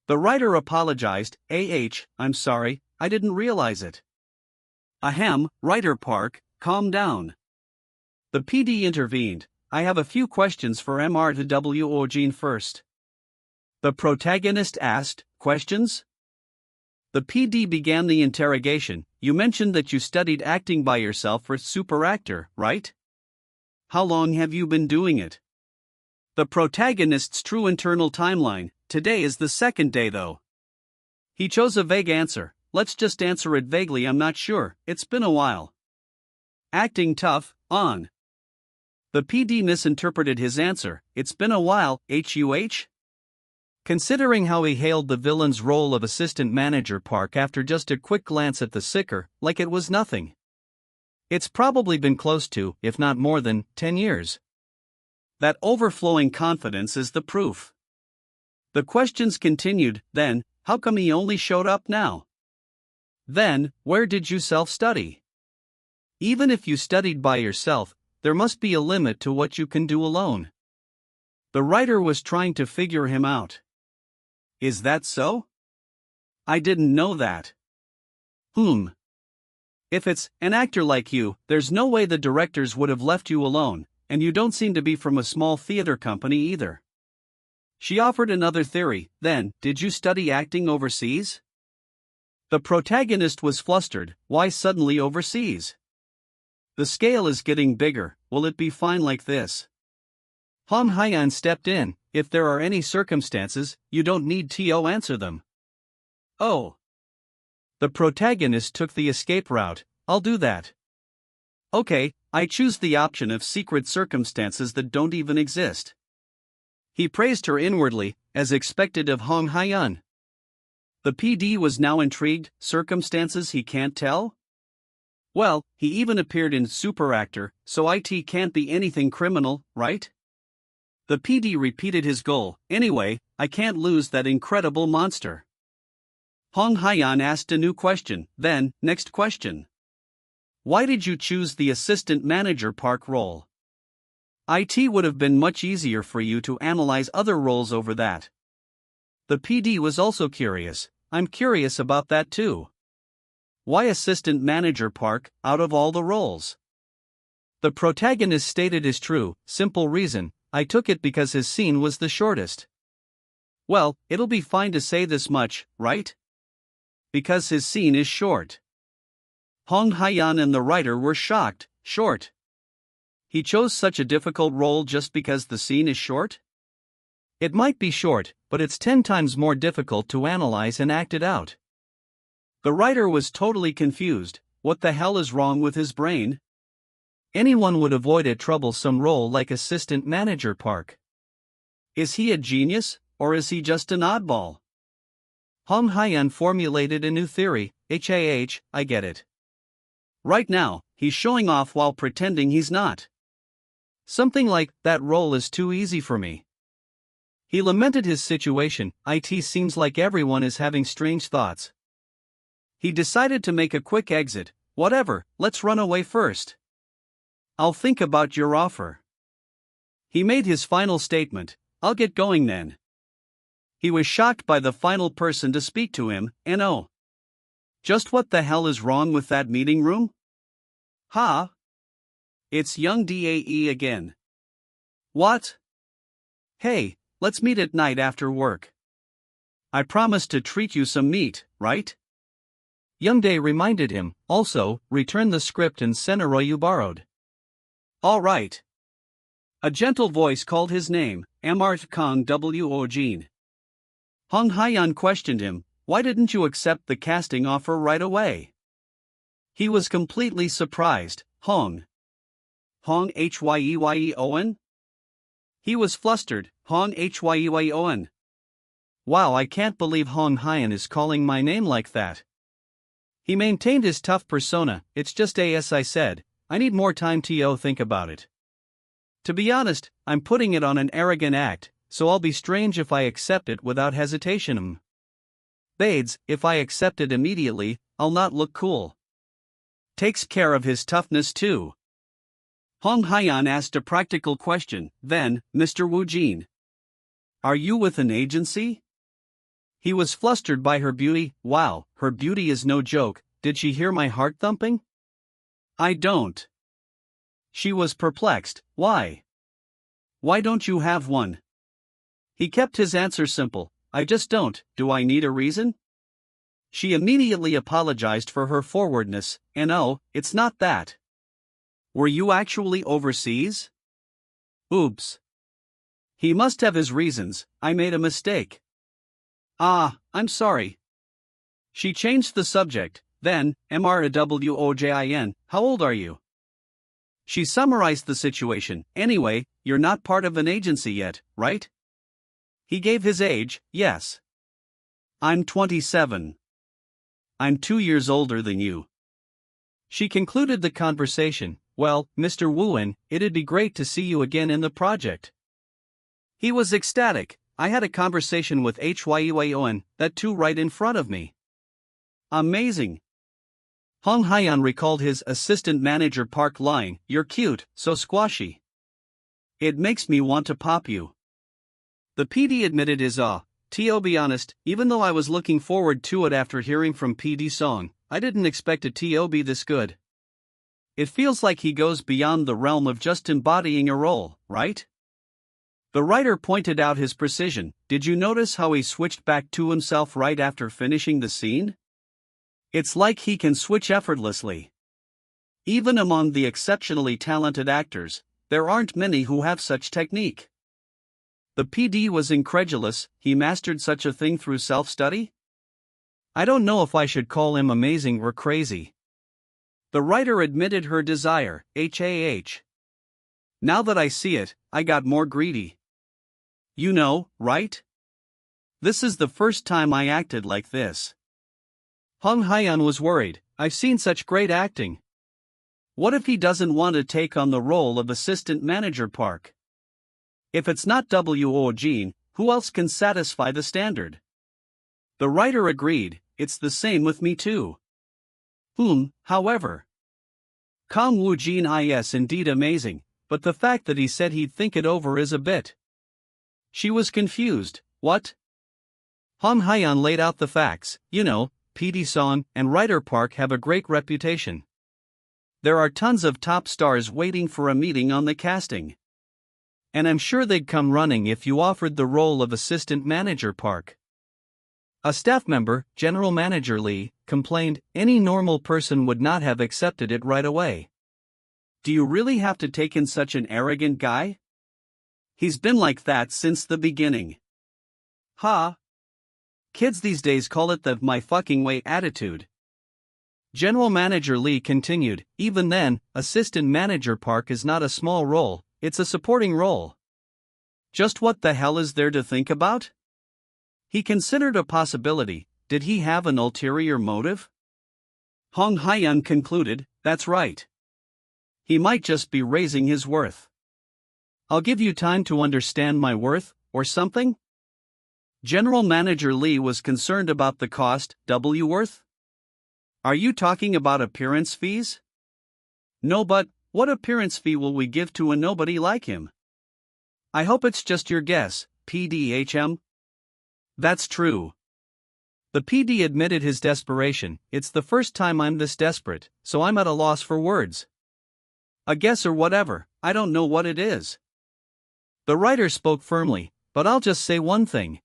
The writer apologized. I'm sorry, I didn't realize it. Ahem, Writer Park, calm down. The PD intervened. I have a few questions for Woojin first. The protagonist asked, questions? The PD began the interrogation. You mentioned that you studied acting by yourself for super actor, right? How long have you been doing it? The protagonist's true internal timeline. Today is the second day though. He chose a vague answer. Let's just answer it vaguely. I'm not sure, it's been a while. Acting tough, on. The PD misinterpreted his answer. It's been a while, HUH? Considering how he hailed the villain's role of assistant manager Park after just a quick glance at the sicker, like it was nothing. It's probably been close to, if not more than, 10 years. That overflowing confidence is the proof. The questions continued. Then, how come he only showed up now? Then, where did you self-study? Even if you studied by yourself, there must be a limit to what you can do alone. The writer was trying to figure him out. Is that so? I didn't know that. If it's an actor like you, there's no way the directors would have left you alone, and you don't seem to be from a small theater company either. She offered another theory. Then, did you study acting overseas? The protagonist was flustered. Why suddenly overseas? The scale is getting bigger. Will it be fine like this? Hong Hyeon stepped in. If there are any circumstances, you don't need to answer them. Oh. The protagonist took the escape route. I'll do that. Okay, I choose the option of secret circumstances that don't even exist. He praised her inwardly, as expected of Hong Hyeon. The PD was now intrigued. Circumstances he can't tell? Well, he even appeared in Super Actor, so it can't be anything criminal, right? The PD repeated his goal. Anyway, I can't lose that incredible monster. Hong Hyeon asked a new question. Then, next question. Why did you choose the assistant manager Park role? It would have been much easier for you to analyze other roles over that. The PD was also curious. I'm curious about that too. Why assistant manager Park, out of all the roles? The protagonist stated his true, simple reason. I took it because his scene was the shortest. Well, it'll be fine to say this much, right? Because his scene is short. Hong Hyeon and the writer were shocked. Short. He chose such a difficult role just because the scene is short? It might be short, but it's 10 times more difficult to analyze and act it out. The writer was totally confused. What the hell is wrong with his brain? Anyone would avoid a troublesome role like assistant manager Park. Is he a genius, or is he just an oddball? Hong Hyeon formulated a new theory. I get it. Right now, he's showing off while pretending he's not. Something like, that role is too easy for me. He lamented his situation. It seems like everyone is having strange thoughts. He decided to make a quick exit. Whatever, let's run away first. I'll think about your offer. He made his final statement. I'll get going then. He was shocked by the final person to speak to him. No. Just what the hell is wrong with that meeting room? Ha? It's young DAE again. What? Hey, let's meet at night after work. I promised to treat you some meat, right? Youngdae reminded him. Also, return the script and scenario you borrowed. All right. A gentle voice called his name. Kang Woojin. Hong Hyeon questioned him. Why didn't you accept the casting offer right away? He was completely surprised. Hong Hyeon? He was flustered. Hong Hyeon. Wow, I can't believe Hong Hyeon is calling my name like that. He maintained his tough persona. It's just as I said, I need more time to think about it. To be honest, I'm putting it on an arrogant act, so I'll be strange if I accept it without hesitation. Bades, if I accept it immediately, I'll not look cool. Takes care of his toughness too. Hong Hyeon asked a practical question. Then, Mr. Woojin. Are you with an agency? He was flustered by her beauty. Wow, her beauty is no joke. Did she hear my heart thumping? I don't. She was perplexed. Why? Why don't you have one? He kept his answer simple. I just don't. Do I need a reason? She immediately apologized for her forwardness. No, it's not that. Were you actually overseas? Oops. He must have his reasons. I made a mistake. Ah, I'm sorry. She changed the subject. Then, MRAWOJIN, how old are you? She summarized the situation. Anyway, you're not part of an agency yet, right? He gave his age. Yes. I'm 27. I'm 2 years older than you. She concluded the conversation. Well, Mr. Woojin, it'd be great to see you again in the project. He was ecstatic. I had a conversation with Hyeon, that too right in front of me. Amazing. Hong Hyeon recalled his assistant manager Park line, "You're cute, so squashy. It makes me want to pop you." The PD admitted his awe. To be honest, even though I was looking forward to it after hearing from PD Song, I didn't expect a TOB this good. It feels like he goes beyond the realm of just embodying a role, right? The writer pointed out his precision. Did you notice how he switched back to himself right after finishing the scene? It's like he can switch effortlessly. Even among the exceptionally talented actors, there aren't many who have such technique. The PD was incredulous. He mastered such a thing through self-study? I don't know if I should call him amazing or crazy. The writer admitted her desire. Now that I see it, I got more greedy. You know, right? This is the first time I acted like this. Hong Hyeon was worried. I've seen such great acting. What if he doesn't want to take on the role of assistant manager Park? If it's not Woojin, who else can satisfy the standard? The writer agreed. It's the same with me too. However. Kang Woojin is indeed amazing, but the fact that he said he'd think it over is a bit. She was confused. What? Hong Hyeon laid out the facts. You know, PD Song and writer Park have a great reputation. There are tons of top stars waiting for a meeting on the casting. And I'm sure they'd come running if you offered the role of assistant manager Park. A staff member, General Manager Lee, complained any normal person would not have accepted it right away. Do you really have to take in such an arrogant guy? He's been like that since the beginning. Kids these days call it the "my fucking way" attitude. General Manager Lee continued, even then, assistant manager Park is not a small role, it's a supporting role. Just what the hell is there to think about? He considered a possibility. Did he have an ulterior motive? Hong Hyeon concluded, that's right. He might just be raising his worth. I'll give you time to understand my worth, or something? General Manager Lee was concerned about the cost. Worth? Are you talking about appearance fees? No, but what appearance fee will we give to a nobody like him? I hope it's just your guess, PDHM. That's true. The PD admitted his desperation. It's the first time I'm this desperate, so I'm at a loss for words. A guess or whatever, I don't know what it is. The writer spoke firmly, but I'll just say one thing.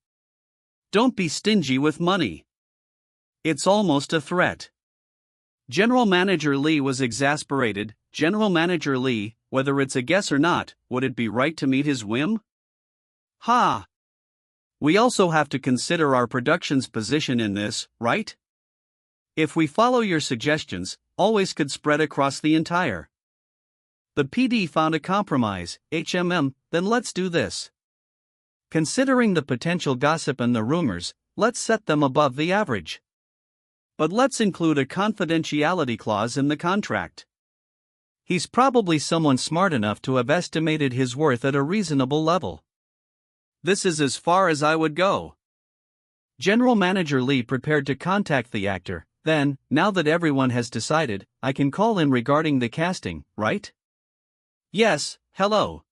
Don't be stingy with money. It's almost a threat. General Manager Lee was exasperated. General Manager Lee, whether it's a guess or not, would it be right to meet his whim? We also have to consider our production's position in this, right? If we follow your suggestions, always could spread across the entire. The PD found a compromise. Then let's do this. Considering the potential gossip and the rumors, let's set them above the average. But let's include a confidentiality clause in the contract. He's probably someone smart enough to have estimated his worth at a reasonable level. This is as far as I would go. General Manager Lee prepared to contact the actor. Then, now that everyone has decided, I can call in regarding the casting, right? Yes, hello.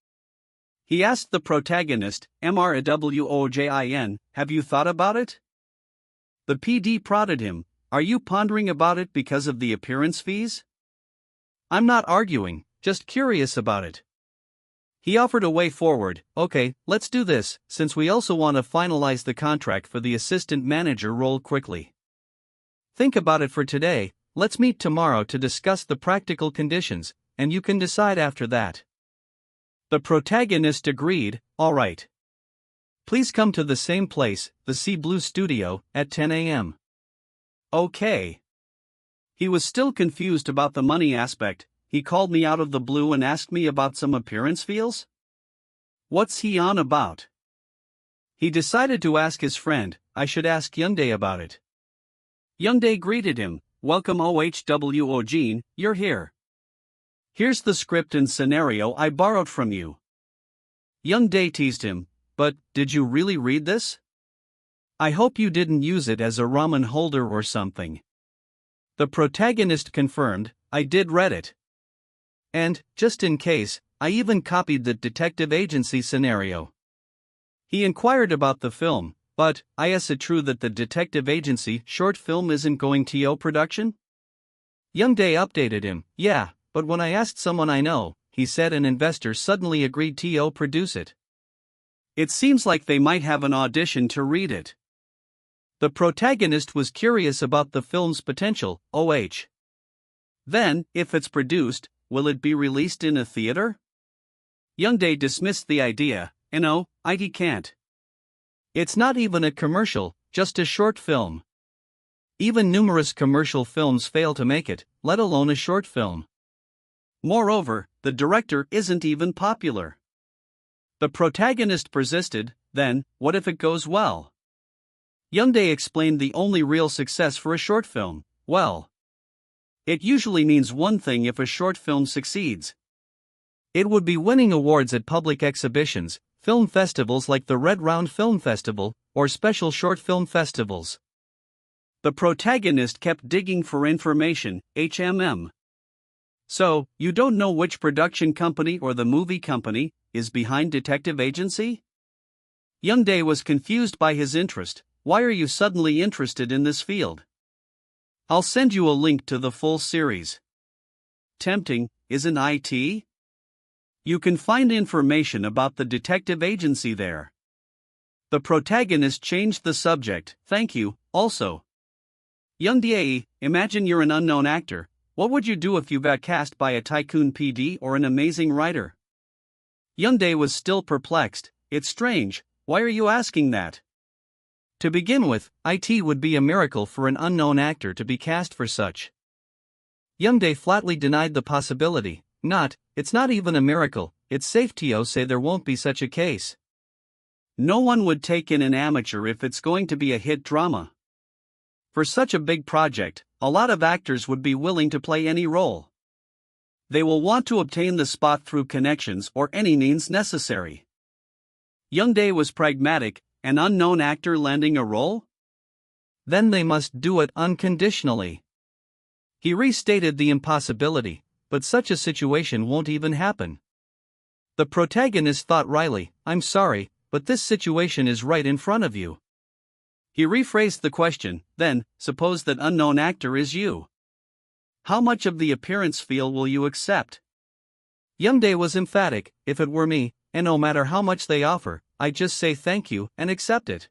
He asked the protagonist, MRAWOJIN, have you thought about it? The PD prodded him. Are you pondering about it because of the appearance fees? I'm not arguing, just curious about it. He offered a way forward. Okay, let's do this, since we also want to finalize the contract for the assistant manager role quickly. Think about it for today, let's meet tomorrow to discuss the practical conditions, and you can decide after that. The protagonist agreed, all right. Please come to the same place, the Sea Blue Studio, at 10 a.m. Okay. He was still confused about the money aspect. He called me out of the blue and asked me about some appearance feels? What's he on about? He decided to ask his friend. I should ask Youngdae about it. Youngdae greeted him. Welcome Woojin, you're here. Here's the script and scenario I borrowed from you. Youngdae teased him. But, did you really read this? I hope you didn't use it as a ramen holder or something. The protagonist confirmed, I did read it. And, just in case, I even copied the detective agency scenario. He inquired about the film, but, is it true that the detective agency short film isn't going to production? Youngdae updated him, yeah, but when I asked someone I know, he said an investor suddenly agreed to produce it. It seems like they might have an audition to read it. The protagonist was curious about the film's potential, Then, if it's produced, will it be released in a theater? Youngdae dismissed the idea, it can't. It's not even a commercial, just a short film. Even numerous commercial films fail to make it, let alone a short film. Moreover, the director isn't even popular. The protagonist persisted, then, what if it goes well? Youngdae explained the only real success for a short film, it usually means one thing if a short film succeeds. It would be winning awards at public exhibitions, film festivals like the Red Round Film Festival, or special short film festivals. The protagonist kept digging for information, So, you don't know which production company or the movie company is behind detective agency? Youngdae was confused by his interest. Why are you suddenly interested in this field? I'll send you a link to the full series. Tempting, isn't it? You can find information about the detective agency there. The protagonist changed the subject. Thank you, also. Youngdae, imagine you're an unknown actor. What would you do if you got cast by a tycoon PD or an amazing writer? Youngdae was still perplexed. It's strange, why are you asking that? To begin with, it would be a miracle for an unknown actor to be cast for such. Youngdae flatly denied the possibility. It's not even a miracle, it's safe to say there won't be such a case. No one would take in an amateur if it's going to be a hit drama. For such a big project, a lot of actors would be willing to play any role. They will want to obtain the spot through connections or any means necessary. Youngdae was pragmatic, an unknown actor landing a role? Then they must do it unconditionally. He restated the impossibility, but such a situation won't even happen. The protagonist thought wryly, I'm sorry, but this situation is right in front of you. He rephrased the question, then, suppose that unknown actor is you. How much of the appearance fee will you accept? Youngdae was emphatic, if it were me, and no matter how much they offer, I'd just say thank you and accept it.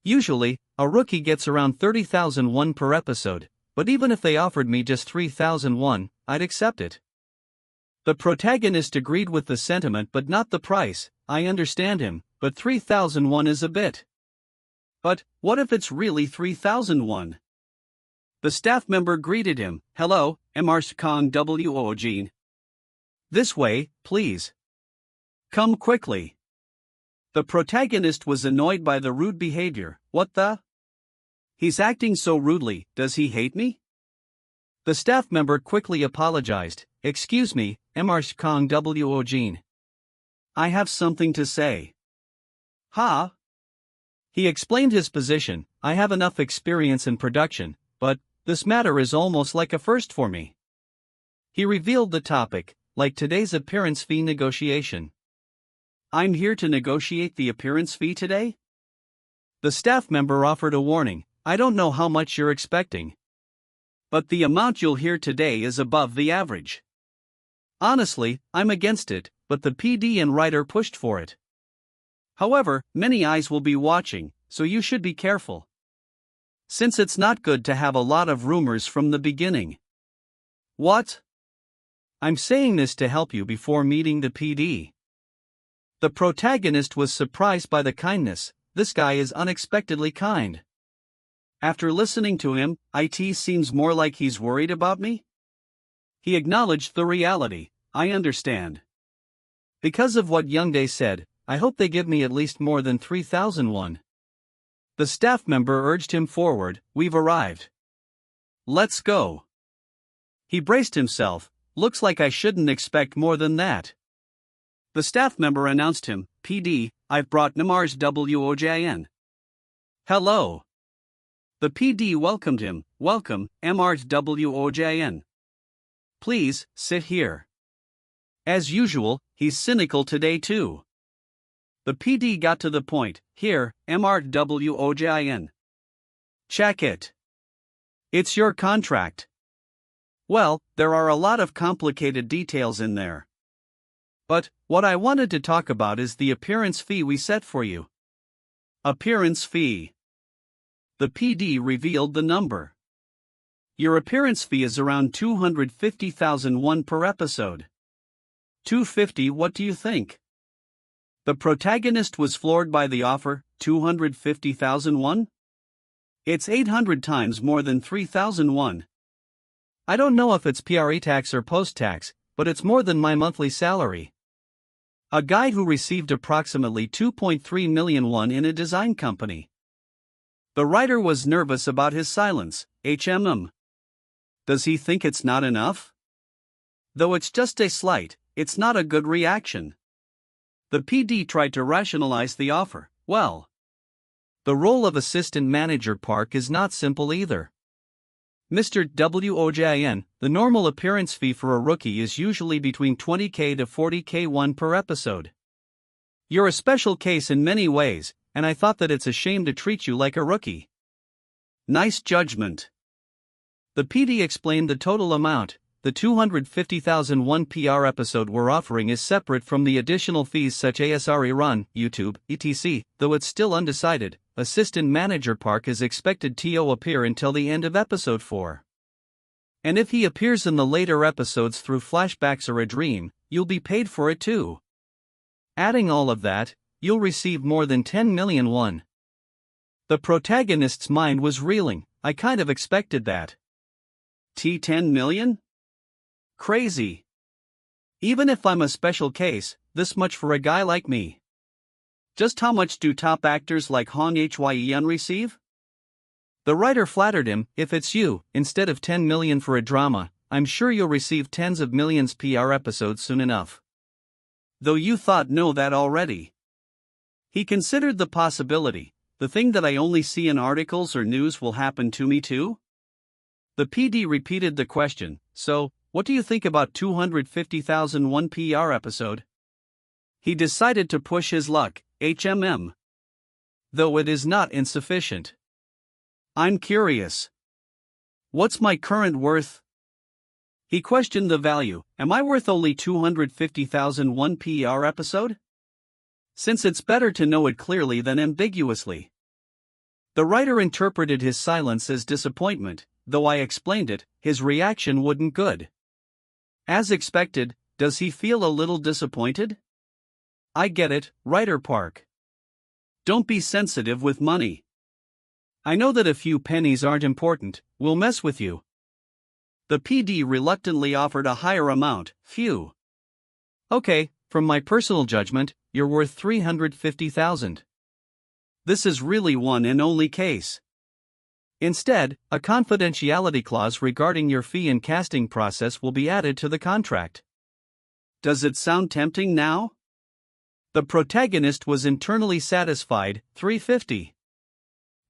Usually, a rookie gets around 30,000 won per episode, but even if they offered me just 3,000 won, I'd accept it. The protagonist agreed with the sentiment but not the price. I understand him, but 3,000 won is a bit. But, what if it's really 3,000 won? The staff member greeted him, hello, Kang Woojin. This way, please. Come quickly. The protagonist was annoyed by the rude behavior. What the? He's acting so rudely, does he hate me? The staff member quickly apologized. Excuse me, Kang Woojin. I have something to say. Ha? He explained his position. I have enough experience in production, but this matter is almost like a first for me. He revealed the topic, like today's appearance fee negotiation. I'm here to negotiate the appearance fee today? The staff member offered a warning. I don't know how much you're expecting, but the amount you'll hear today is above the average. Honestly, I'm against it, but the PD and writer pushed for it. However, many eyes will be watching, so you should be careful. Since it's not good to have a lot of rumors from the beginning. What? I'm saying this to help you before meeting the PD. The protagonist was surprised by the kindness. This guy is unexpectedly kind. After listening to him, it seems more like he's worried about me? He acknowledged the reality. I understand. Because of what Youngdae said, I hope they give me at least more than 3,001. The staff member urged him forward. We've arrived. Let's go. He braced himself. Looks like I shouldn't expect more than that. The staff member announced him. PD, I've brought Namar's WOJN. Hello. The PD welcomed him. Welcome, MR's WOJN. Please, sit here. As usual, he's cynical today too. The PD got to the point. Here, MRWOJN. Check it. It's your contract. Well, there are a lot of complicated details in there. But, what I wanted to talk about is the appearance fee we set for you. Appearance fee. The PD revealed the number. Your appearance fee is around 250,001 per episode. 250, what do you think? The protagonist was floored by the offer. 250,001? It's 800 times more than 3,001. I don't know if it's pre-tax or post-tax, but it's more than my monthly salary. A guy who received approximately 2.3 million won in a design company. The writer was nervous about his silence. Does he think it's not enough? Though it's just a slight, it's not a good reaction. The PD tried to rationalize the offer. Well, the role of assistant manager Park is not simple either. Mr. WOJN, the normal appearance fee for a rookie is usually between 20k to 40k per episode. You're a special case in many ways, and I thought that it's a shame to treat you like a rookie. Nice judgment. The PD explained the total amount. The 250,001 PR episode we're offering is separate from the additional fees such as rerun, YouTube, etc., though it's still undecided. Assistant Manager Park is expected to appear until the end of episode 4. And if he appears in the later episodes through flashbacks or a dream, you'll be paid for it too. Adding all of that, you'll receive more than 10 million won. The protagonist's mind was reeling. I kind of expected that. 10 million? Crazy. Even if I'm a special case, this much for a guy like me. Just how much do top actors like Hong Hyeon receive? The writer flattered him. If it's you, instead of 10 million for a drama, I'm sure you'll receive tens of millions PR episodes soon enough. Though you thought know that already. He considered the possibility. The thing that I only see in articles or news will happen to me too? The PD repeated the question. So, what do you think about 250,001 PR episode? He decided to push his luck. Though it is not insufficient. I'm curious. What's my current worth? He questioned the value. Am I worth only 250,001 PR episode? Since it's better to know it clearly than ambiguously. The writer interpreted his silence as disappointment. Though I explained it, his reaction wasn't good. As expected, does he feel a little disappointed? I get it, writer Park. Don't be sensitive with money. I know that a few pennies aren't important, we'll mess with you. The PD reluctantly offered a higher amount. Phew. Okay, from my personal judgment, you're worth 350,000. This is really one and only case. Instead, a confidentiality clause regarding your fee and casting process will be added to the contract. Does it sound tempting now? The protagonist was internally satisfied. 350.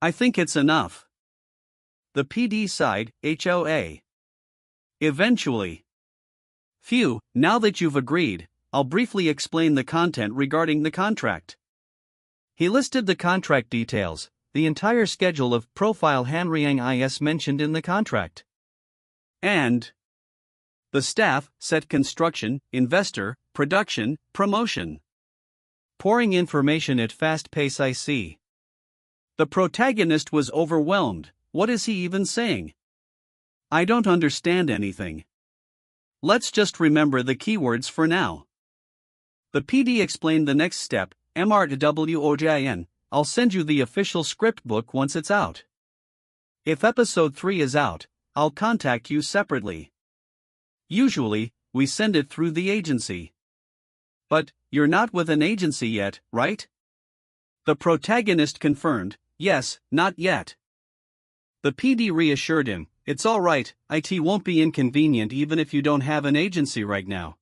I think it's enough. The PD sighed. HOA. Eventually. Phew, now that you've agreed, I'll briefly explain the content regarding the contract. He listed the contract details, the entire schedule of profile Hanriang is mentioned in the contract. And the staff, set construction, investor, production, promotion. Pouring information at fast pace I see. The protagonist was overwhelmed. What is he even saying? I don't understand anything. Let's just remember the keywords for now. The PD explained the next step, MRWOJIN, I'll send you the official script book once it's out. If episode 3 is out, I'll contact you separately. Usually, we send it through the agency. But, you're not with an agency yet, right? The protagonist confirmed, yes, not yet. The PD reassured him, it's alright, it won't be inconvenient even if you don't have an agency right now.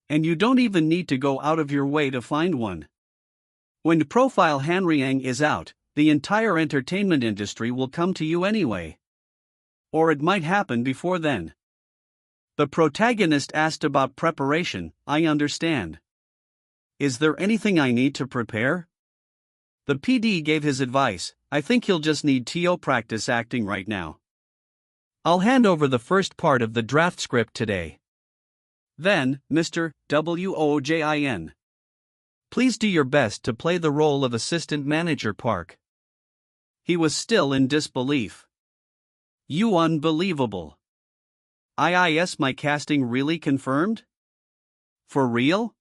And you don't even need to go out of your way to find one. When Profile Hanriang is out, the entire entertainment industry will come to you anyway. Or it might happen before then. The protagonist asked about preparation, I understand. Is there anything I need to prepare? The PD gave his advice, I think you'll just need TO practice acting right now. I'll hand over the first part of the draft script today. Then, Mr. WOJIN. Please do your best to play the role of Assistant Manager Park. He was still in disbelief. You unbelievable. My casting really confirmed? For real?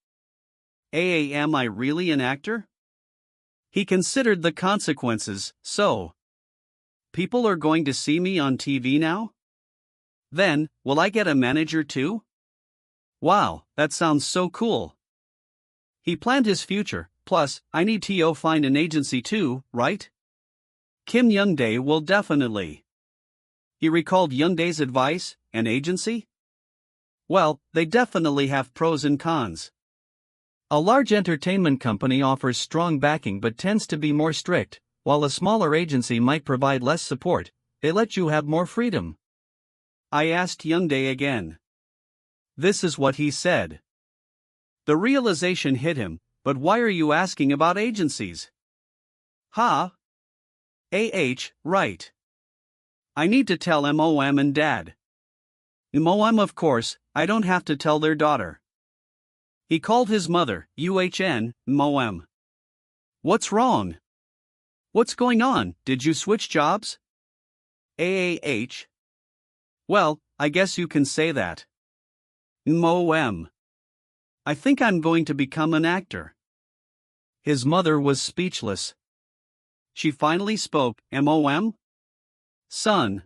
Am I really an actor? He considered the consequences, so. People are going to see me on TV now? Then, will I get a manager too? Wow, that sounds so cool. He planned his future, plus, I need to find an agency too, right? Kim Youngdae will definitely. He recalled Youngdae's advice, an agency? Well, they definitely have pros and cons. A large entertainment company offers strong backing but tends to be more strict, while a smaller agency might provide less support, they let you have more freedom. I asked Youngdae again. This is what he said. The realization hit him, but why are you asking about agencies? Right. I need to tell MOM and Dad. MOM, of course, I don't have to tell their daughter. He called his mother, MOM. What's wrong? What's going on, did you switch jobs? Well, I guess you can say that. MOM. I think I'm going to become an actor. His mother was speechless. She finally spoke, MOM? Son.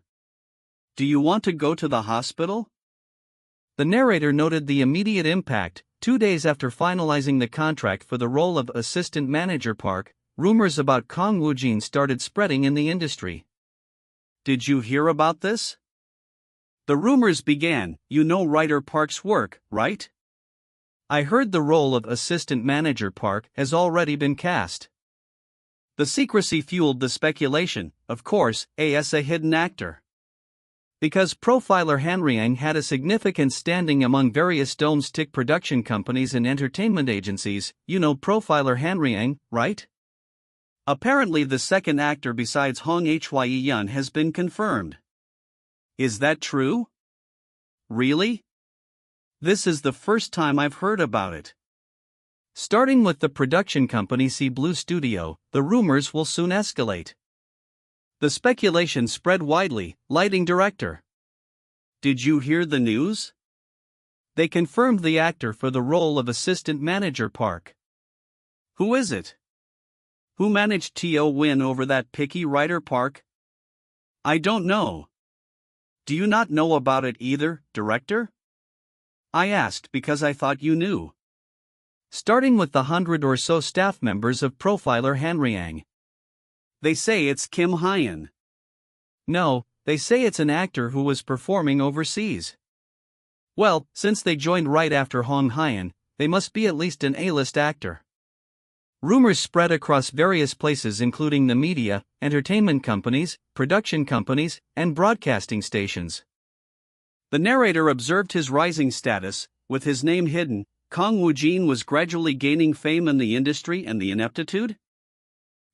Do you want to go to the hospital? The narrator noted the immediate impact. 2 days after finalizing the contract for the role of Assistant Manager Park, rumors about Kang Woojin started spreading in the industry. Did you hear about this? The rumors began, you know writer Park's work, right? I heard the role of Assistant Manager Park has already been cast. The secrecy fueled the speculation, of course, as a hidden actor. Because Profiler Hanriang had a significant standing among various domestic production companies and entertainment agencies, you know Profiler Hanriang, right? Apparently the second actor besides Hong Hye-yun has been confirmed. Is that true? Really? This is the first time I've heard about it. Starting with the production company C Blue Studio, the rumors will soon escalate. The speculation spread widely, lighting director. Did you hear the news? They confirmed the actor for the role of Assistant Manager Park. Who is it? Who managed to win over that picky writer Park? I don't know. Do you not know about it either, director? I asked because I thought you knew. Starting with the 100 or so staff members of Profiler Hanriang. They say it's Kim Hyun. No, they say it's an actor who was performing overseas. Well, since they joined right after Hong Hyun, they must be at least an A-list actor. Rumors spread across various places including the media, entertainment companies, production companies, and broadcasting stations. The narrator observed his rising status, with his name hidden. Kang Woojin was gradually gaining fame in the industry and the ineptitude?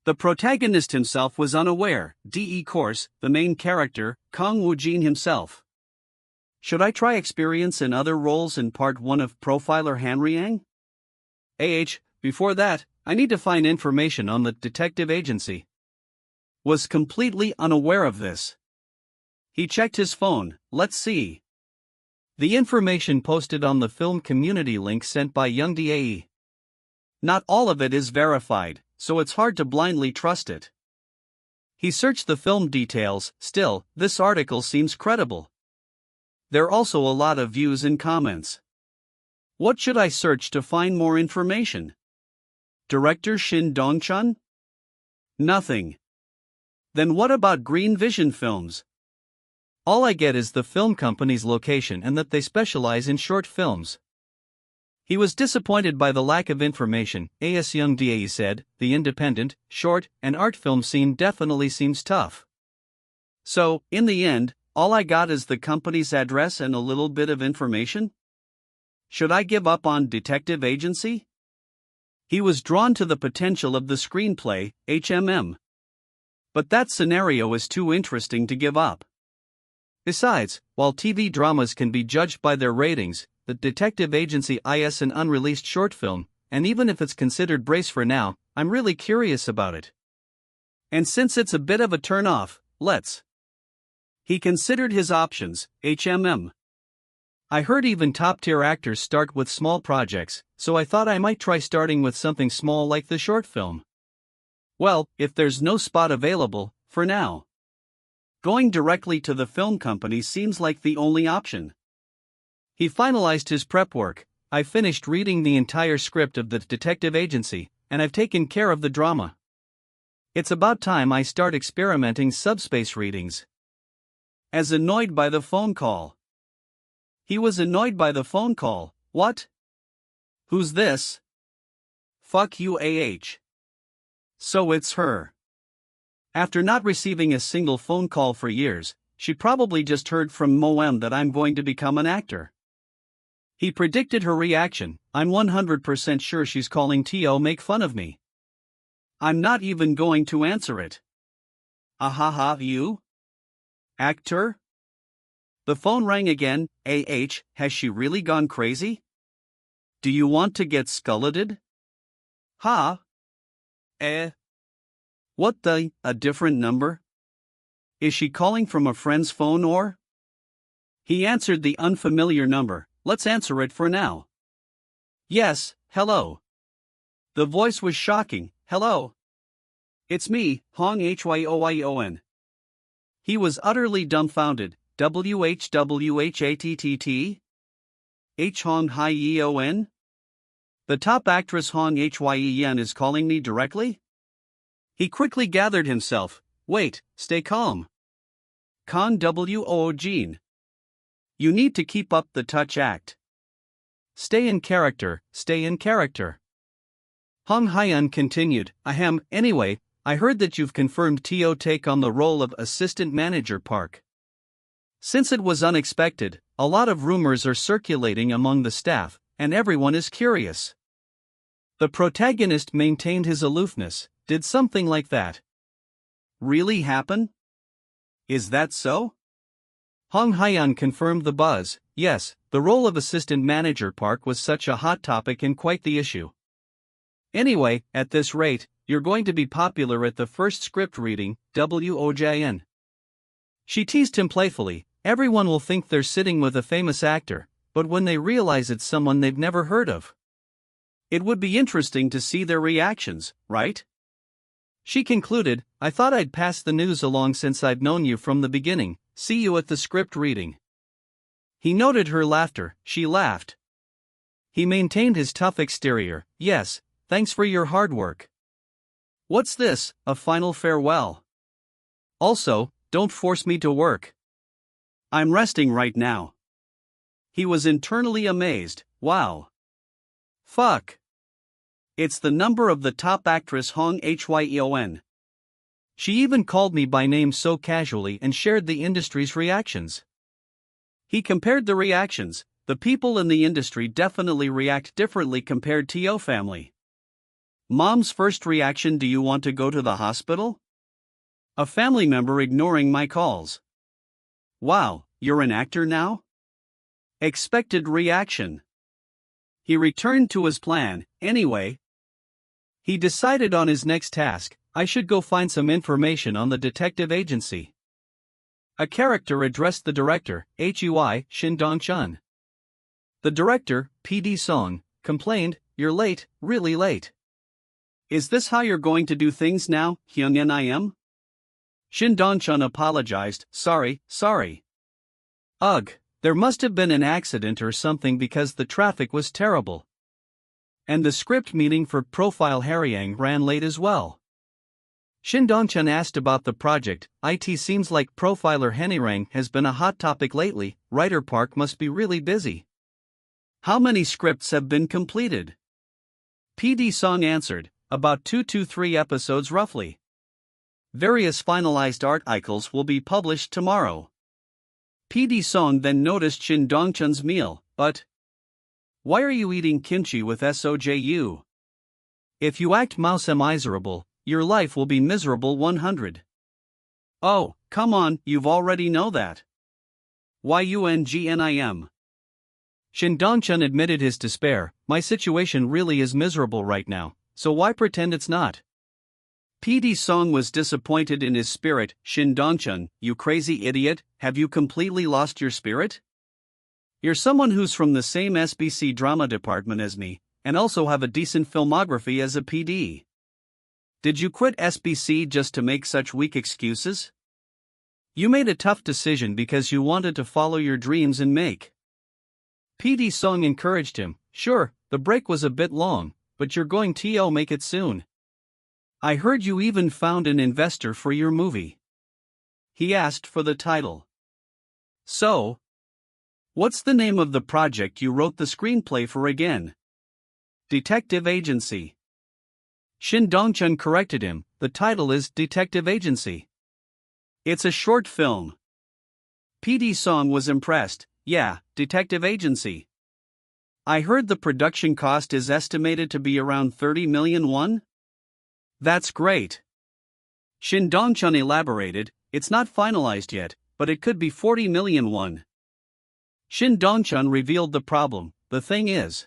The protagonist himself was unaware, course, the main character, Kang Woojin himself. Should I try experience in other roles in part 1 of Profiler Hanriang? Before that, I need to find information on the detective agency. Was completely unaware of this. He checked his phone, let's see. The information posted on the film community link sent by Youngdae. Not all of it is verified, so it's hard to blindly trust it. He searched the film details. Still, this article seems credible. There are also a lot of views and comments. What should I search to find more information? Director Shin Dong-chun? Nothing. Then what about Green Vision Films? All I get is the film company's location and that they specialize in short films. He was disappointed by the lack of information. As Young Dae said, the independent, short, and art film scene definitely seems tough. So, in the end, all I got is the company's address and a little bit of information? Should I give up on detective agency? He was drawn to the potential of the screenplay, HMM. But that scenario is too interesting to give up. Besides, while TV dramas can be judged by their ratings, the detective agency is an unreleased short film, and even if it's considered brace for now, I'm really curious about it. And since it's a bit of a turn-off, let's. He considered his options. HMM. I heard even top-tier actors start with small projects, so I thought I might try starting with something small like the short film. Well, if there's no spot available, for now, going directly to the film company seems like the only option. He finalized his prep work. I finished reading the entire script of the detective agency, and I've taken care of the drama. It's about time I start experimenting subspace readings. As annoyed by the phone call. He was annoyed by the phone call. What? Who's this? Fuck you, AH. So it's her. After not receiving a single phone call for years, she probably just heard from Moem that I'm going to become an actor. He predicted her reaction. I'm 100% sure she's calling to make fun of me. I'm not even going to answer it. Ahaha, you? Actor? The phone rang again. Has she really gone crazy? Do you want to get skulleted? Ha? What the, a different number? Is she calling from a friend's phone or? He answered the unfamiliar number. Let's answer it for now. Yes, hello. The voice was shocking. Hello. It's me, Hong Hyoion. He was utterly dumbfounded. WHWHATTT? H Hong Hyeon? The top actress Hong Hyeon is calling me directly? He quickly gathered himself. Wait, stay calm. Kang Woojin. You need to keep up the touch act. Stay in character, stay in character. Hong Hyeon continued, Ahem, anyway, I heard that you've confirmed to take on the role of assistant manager Park. Since it was unexpected, a lot of rumors are circulating among the staff, and everyone is curious. The protagonist maintained his aloofness. Did something like that really happen? Is that so? Hong Hyeon confirmed the buzz. Yes, the role of assistant manager Park was such a hot topic and quite the issue. Anyway, at this rate, you're going to be popular at the first script reading, WOJN. She teased him playfully. Everyone will think they're sitting with a famous actor, but when they realize it's someone they've never heard of, it would be interesting to see their reactions, right? She concluded, I thought I'd pass the news along since I've known you from the beginning. See you at the script reading. He noted her laughter. She laughed. He maintained his tough exterior. Yes, thanks for your hard work. What's this, a final farewell? Also, don't force me to work. I'm resting right now. He was internally amazed. Wow. Fuck. It's the number of the top actress Hong Hyeon. She even called me by name so casually and shared the industry's reactions. He compared the reactions. The people in the industry definitely react differently compared to your family. Mom's first reaction: do you want to go to the hospital? A family member ignoring my calls. Wow, you're an actor now? Expected reaction. He returned to his plan. Anyway, he decided on his next task. I should go find some information on the detective agency. A character addressed the director, Hui Shin Dong-chun. The director, PD Song, complained, you're late, really late. Is this how you're going to do things now, Hyungin IM? Shin Dong-chun apologized, sorry. Ugh, there must have been an accident or something because the traffic was terrible. And the script meeting for Profile Haryang ran late as well. Shin Dong-chun asked about the project. It seems like Profiler Haryang has been a hot topic lately. Writer Park must be really busy. How many scripts have been completed? PD Song answered, about 2 to 3 episodes roughly. Various finalized articles will be published tomorrow. PD Song then noticed Shin Dong-chun's meal, but why are you eating kimchi with SOJU? If you act miserable, your life will be miserable 100. Oh, come on, you've already know that. YUNGNIM. Shin Dong-chun admitted his despair, my situation really is miserable right now, so why pretend it's not? PD Song was disappointed in his spirit. Shin Dong-chun, you crazy idiot, have you completely lost your spirit? You're someone who's from the same SBC drama department as me, and also have a decent filmography as a PD. Did you quit SBC just to make such weak excuses? You made a tough decision because you wanted to follow your dreams and make. PD Song encouraged him, sure, the break was a bit long, but you're going to make it soon. I heard you even found an investor for your movie. He asked for the title. So, what's the name of the project you wrote the screenplay for again? Detective Agency. Shin Dong-chun corrected him, the title is Detective Agency. It's a short film. PD Song was impressed, yeah, Detective Agency. I heard the production cost is estimated to be around 30 million won? That's great. Shin Dong-chun elaborated, it's not finalized yet, but it could be 40 million won. Shin Dong-chun revealed the problem. The thing is,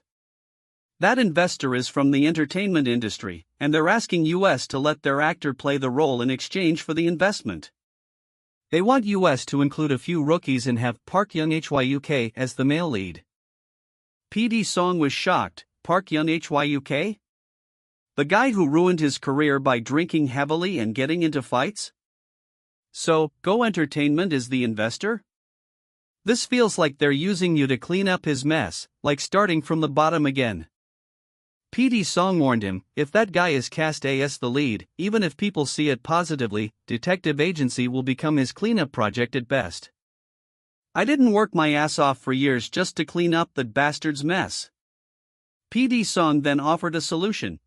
that investor is from the entertainment industry, and they're asking US to let their actor play the role in exchange for the investment. They want US to include a few rookies and have Park Young-hyuk as the male lead. PD Song was shocked. Park Young-hyuk? The guy who ruined his career by drinking heavily and getting into fights? So, Go Entertainment is the investor? This feels like they're using you to clean up his mess, like starting from the bottom again. PD Song warned him, if that guy is cast as the lead, even if people see it positively, Detective Agency will become his cleanup project at best. I didn't work my ass off for years just to clean up that bastard's mess. PD Song then offered a solution,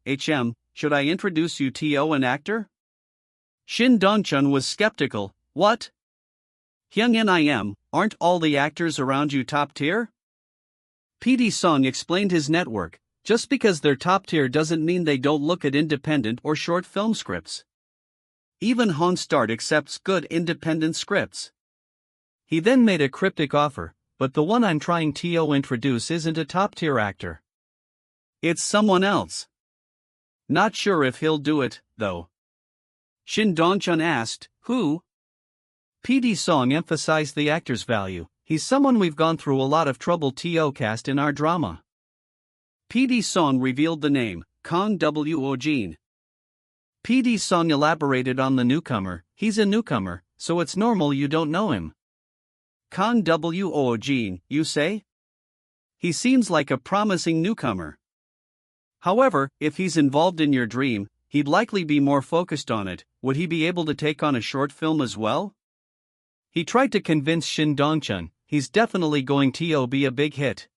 should I introduce you to an actor? Shin Dong-chun was skeptical, what? Hyungin IM, aren't all the actors around you top tier? PD Song explained his network. Just because they're top tier doesn't mean they don't look at independent or short film scripts. Even Monstart accepts good independent scripts. He then made a cryptic offer, but the one I'm trying to introduce isn't a top tier actor. It's someone else. Not sure if he'll do it, though. Shin Dong-chun asked, who? PD Song emphasized the actor's value. He's someone we've gone through a lot of trouble to cast in our drama. PD Song revealed the name, Kang Woojin. PD Song elaborated on the newcomer, he's a newcomer, so it's normal you don't know him. Kang Woojin, you say? He seems like a promising newcomer. However, if he's involved in your dream, he'd likely be more focused on it. Would he be able to take on a short film as well? He tried to convince Shin Dong-chun, he's definitely going to be a big hit.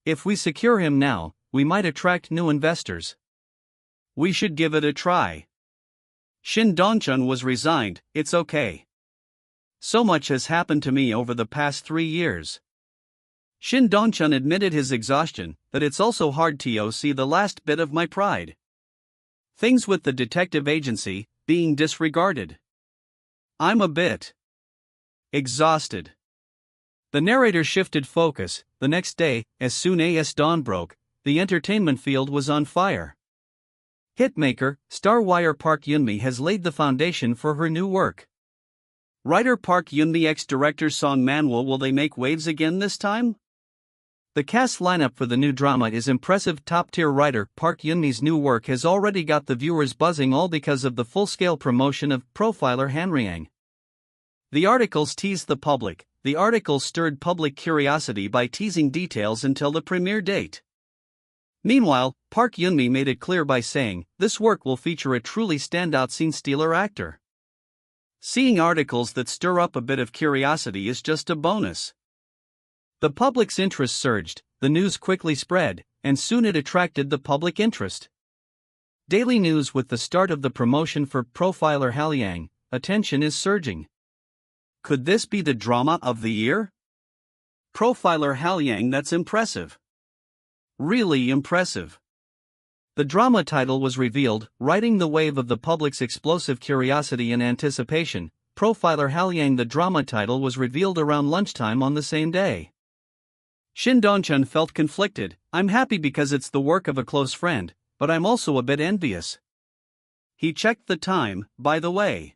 If we secure him now, we might attract new investors. We should give it a try. Shin Dong-chun was resigned, it's okay. So much has happened to me over the past 3 years. Shin Dong-chun admitted his exhaustion, that it's also hard to see the last bit of my pride. Things with the detective agency, being disregarded. I'm a bit exhausted. The narrator shifted focus. The next day, as soon as dawn broke, the entertainment field was on fire. Hitmaker, star Wire Park Eun-mi has laid the foundation for her new work. Writer Park Eun-mi ex-director Song Manhwa, will they make waves again this time? The cast lineup for the new drama is impressive. Top-tier writer Park Yun-mi's new work has already got the viewers buzzing, all because of the full-scale promotion of profiler Hanryang. The articles teased the public. The articles stirred public curiosity by teasing details until the premiere date. Meanwhile, Park Yun-mi made it clear by saying, this work will feature a truly standout scene-stealer actor. Seeing articles that stir up a bit of curiosity is just a bonus. The public's interest surged, the news quickly spread, and soon it attracted the public interest. Daily news: with the start of the promotion for profiler Hanryang, attention is surging. Could this be the drama of the year? Profiler Hanryang, that's impressive. Really impressive. The drama title was revealed, riding the wave of the public's explosive curiosity and anticipation. Profiler Hanryang. The drama title was revealed around lunchtime on the same day. Shin Dong-chun felt conflicted. I'm happy because it's the work of a close friend, but I'm also a bit envious. He checked the time, by the way.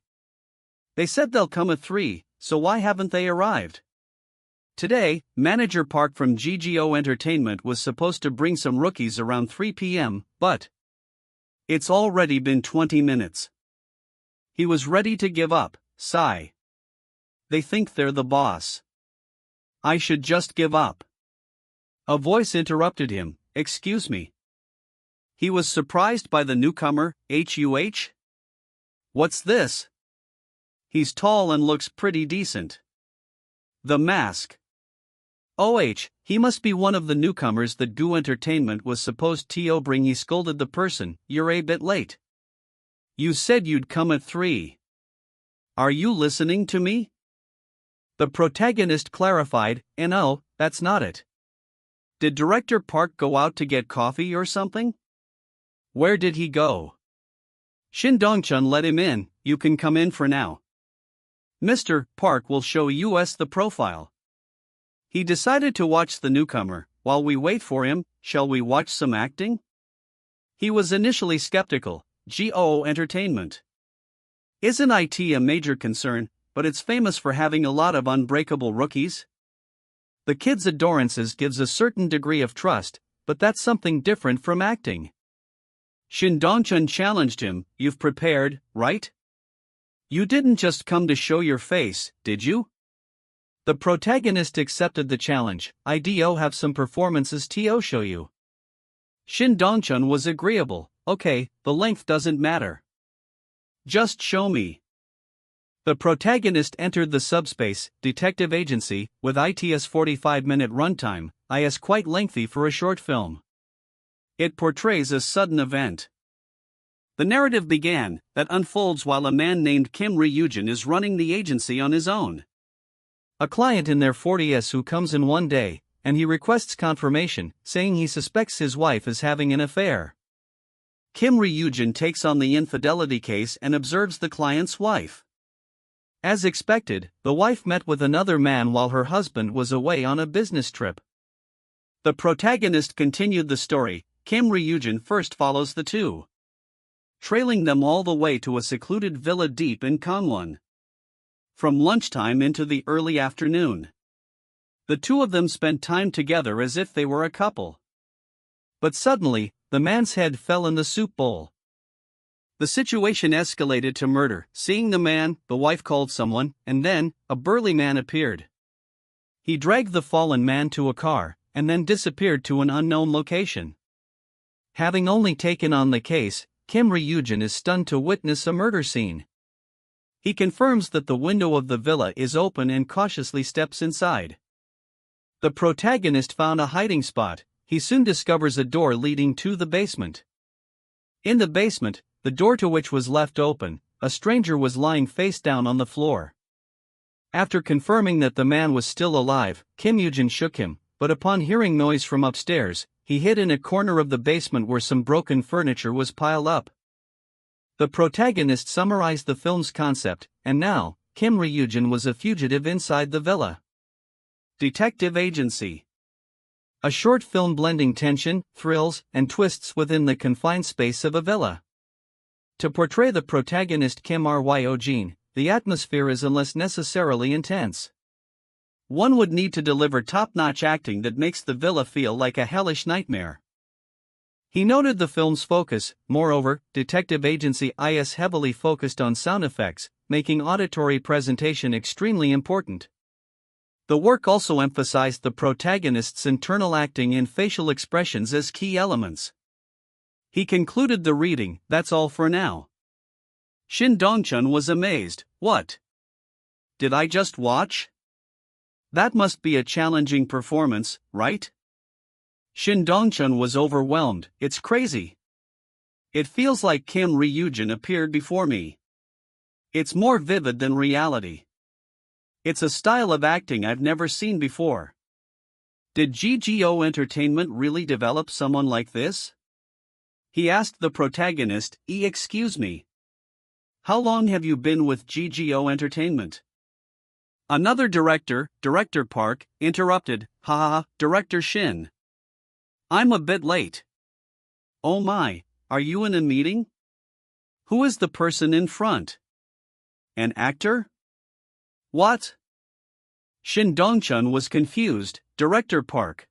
They said they'll come at 3, so why haven't they arrived? Today, manager Park from GGO Entertainment was supposed to bring some rookies around 3 p.m., but it's already been 20 minutes. He was ready to give up. Sigh. They think they're the boss. I should just give up. A voice interrupted him. Excuse me. He was surprised by the newcomer. Huh? What's this? He's tall and looks pretty decent. The mask. He must be one of the newcomers that GGO Entertainment was supposed to bring. He scolded the person. You're a bit late. You said you'd come at 3. Are you listening to me? The protagonist clarified, no, that's not it. Did Director Park go out to get coffee or something? Where did he go? Shin Dong-chun let him in. You can come in for now. Mr. Park will show us the profile. He decided to watch the newcomer. While we wait for him, shall we watch some acting? He was initially skeptical. GGO Entertainment isn't IT a major concern, but it's famous for having a lot of unbreakable rookies. The kid's adorances gives a certain degree of trust, but that's something different from acting. Shin Dong-chun challenged him. You've prepared, right? You didn't just come to show your face, did you? The protagonist accepted the challenge. I do have some performances to show you. Shin Dong-chun was agreeable. Okay, the length doesn't matter. Just show me. The protagonist entered the subspace detective agency with its 45-minute runtime. Is quite lengthy for a short film. It portrays a sudden event. The narrative began that unfolds while a man named Kim Woojin is running the agency on his own. A client in their 40s who comes in one day, and he requests confirmation, saying he suspects his wife is having an affair. Kim Woojin takes on the infidelity case and observes the client's wife. As expected, the wife met with another man while her husband was away on a business trip. The protagonist continued the story. Kim Woojin first follows the two, trailing them all the way to a secluded villa deep in Gangwon. From lunchtime into the early afternoon, the two of them spent time together as if they were a couple. But suddenly, the man's head fell in the soup bowl. The situation escalated to murder. Seeing the man, the wife called someone, and then, a burly man appeared. He dragged the fallen man to a car, and then disappeared to an unknown location. Having only taken on the case, Kim Woojin is stunned to witness a murder scene. He confirms that the window of the villa is open and cautiously steps inside. The protagonist found a hiding spot. He soon discovers a door leading to the basement. In the basement, the door to which was left open, a stranger was lying face down on the floor. After confirming that the man was still alive, Kim Woojin shook him, but upon hearing noise from upstairs, he hid in a corner of the basement where some broken furniture was piled up. The protagonist summarized the film's concept, and now, Kim Woojin was a fugitive inside the villa. Detective Agency. A short film blending tension, thrills, and twists within the confined space of a villa. To portray the protagonist Kim Woojin, the atmosphere is unless necessarily intense. One would need to deliver top-notch acting that makes the villa feel like a hellish nightmare. He noted the film's focus. Moreover, Detective Agency is heavily focused on sound effects, making auditory presentation extremely important. The work also emphasized the protagonist's internal acting and facial expressions as key elements. He concluded the reading, "That's all for now." Shin Dongchun was amazed. "What? Did I just watch? That must be a challenging performance, right?" Shin Dongchun was overwhelmed. "It's crazy. It feels like Kim Ryujin appeared before me. It's more vivid than reality. It's a style of acting I've never seen before. Did GGO Entertainment really develop someone like this?" He asked the protagonist, "Excuse me. How long have you been with GGO Entertainment?" Another director, Director Park, interrupted, "Ha, Director Shin. I'm a bit late." "Oh my, are you in a meeting? Who is the person in front? An actor? What?" Shin Dongchun was confused. "Director Park.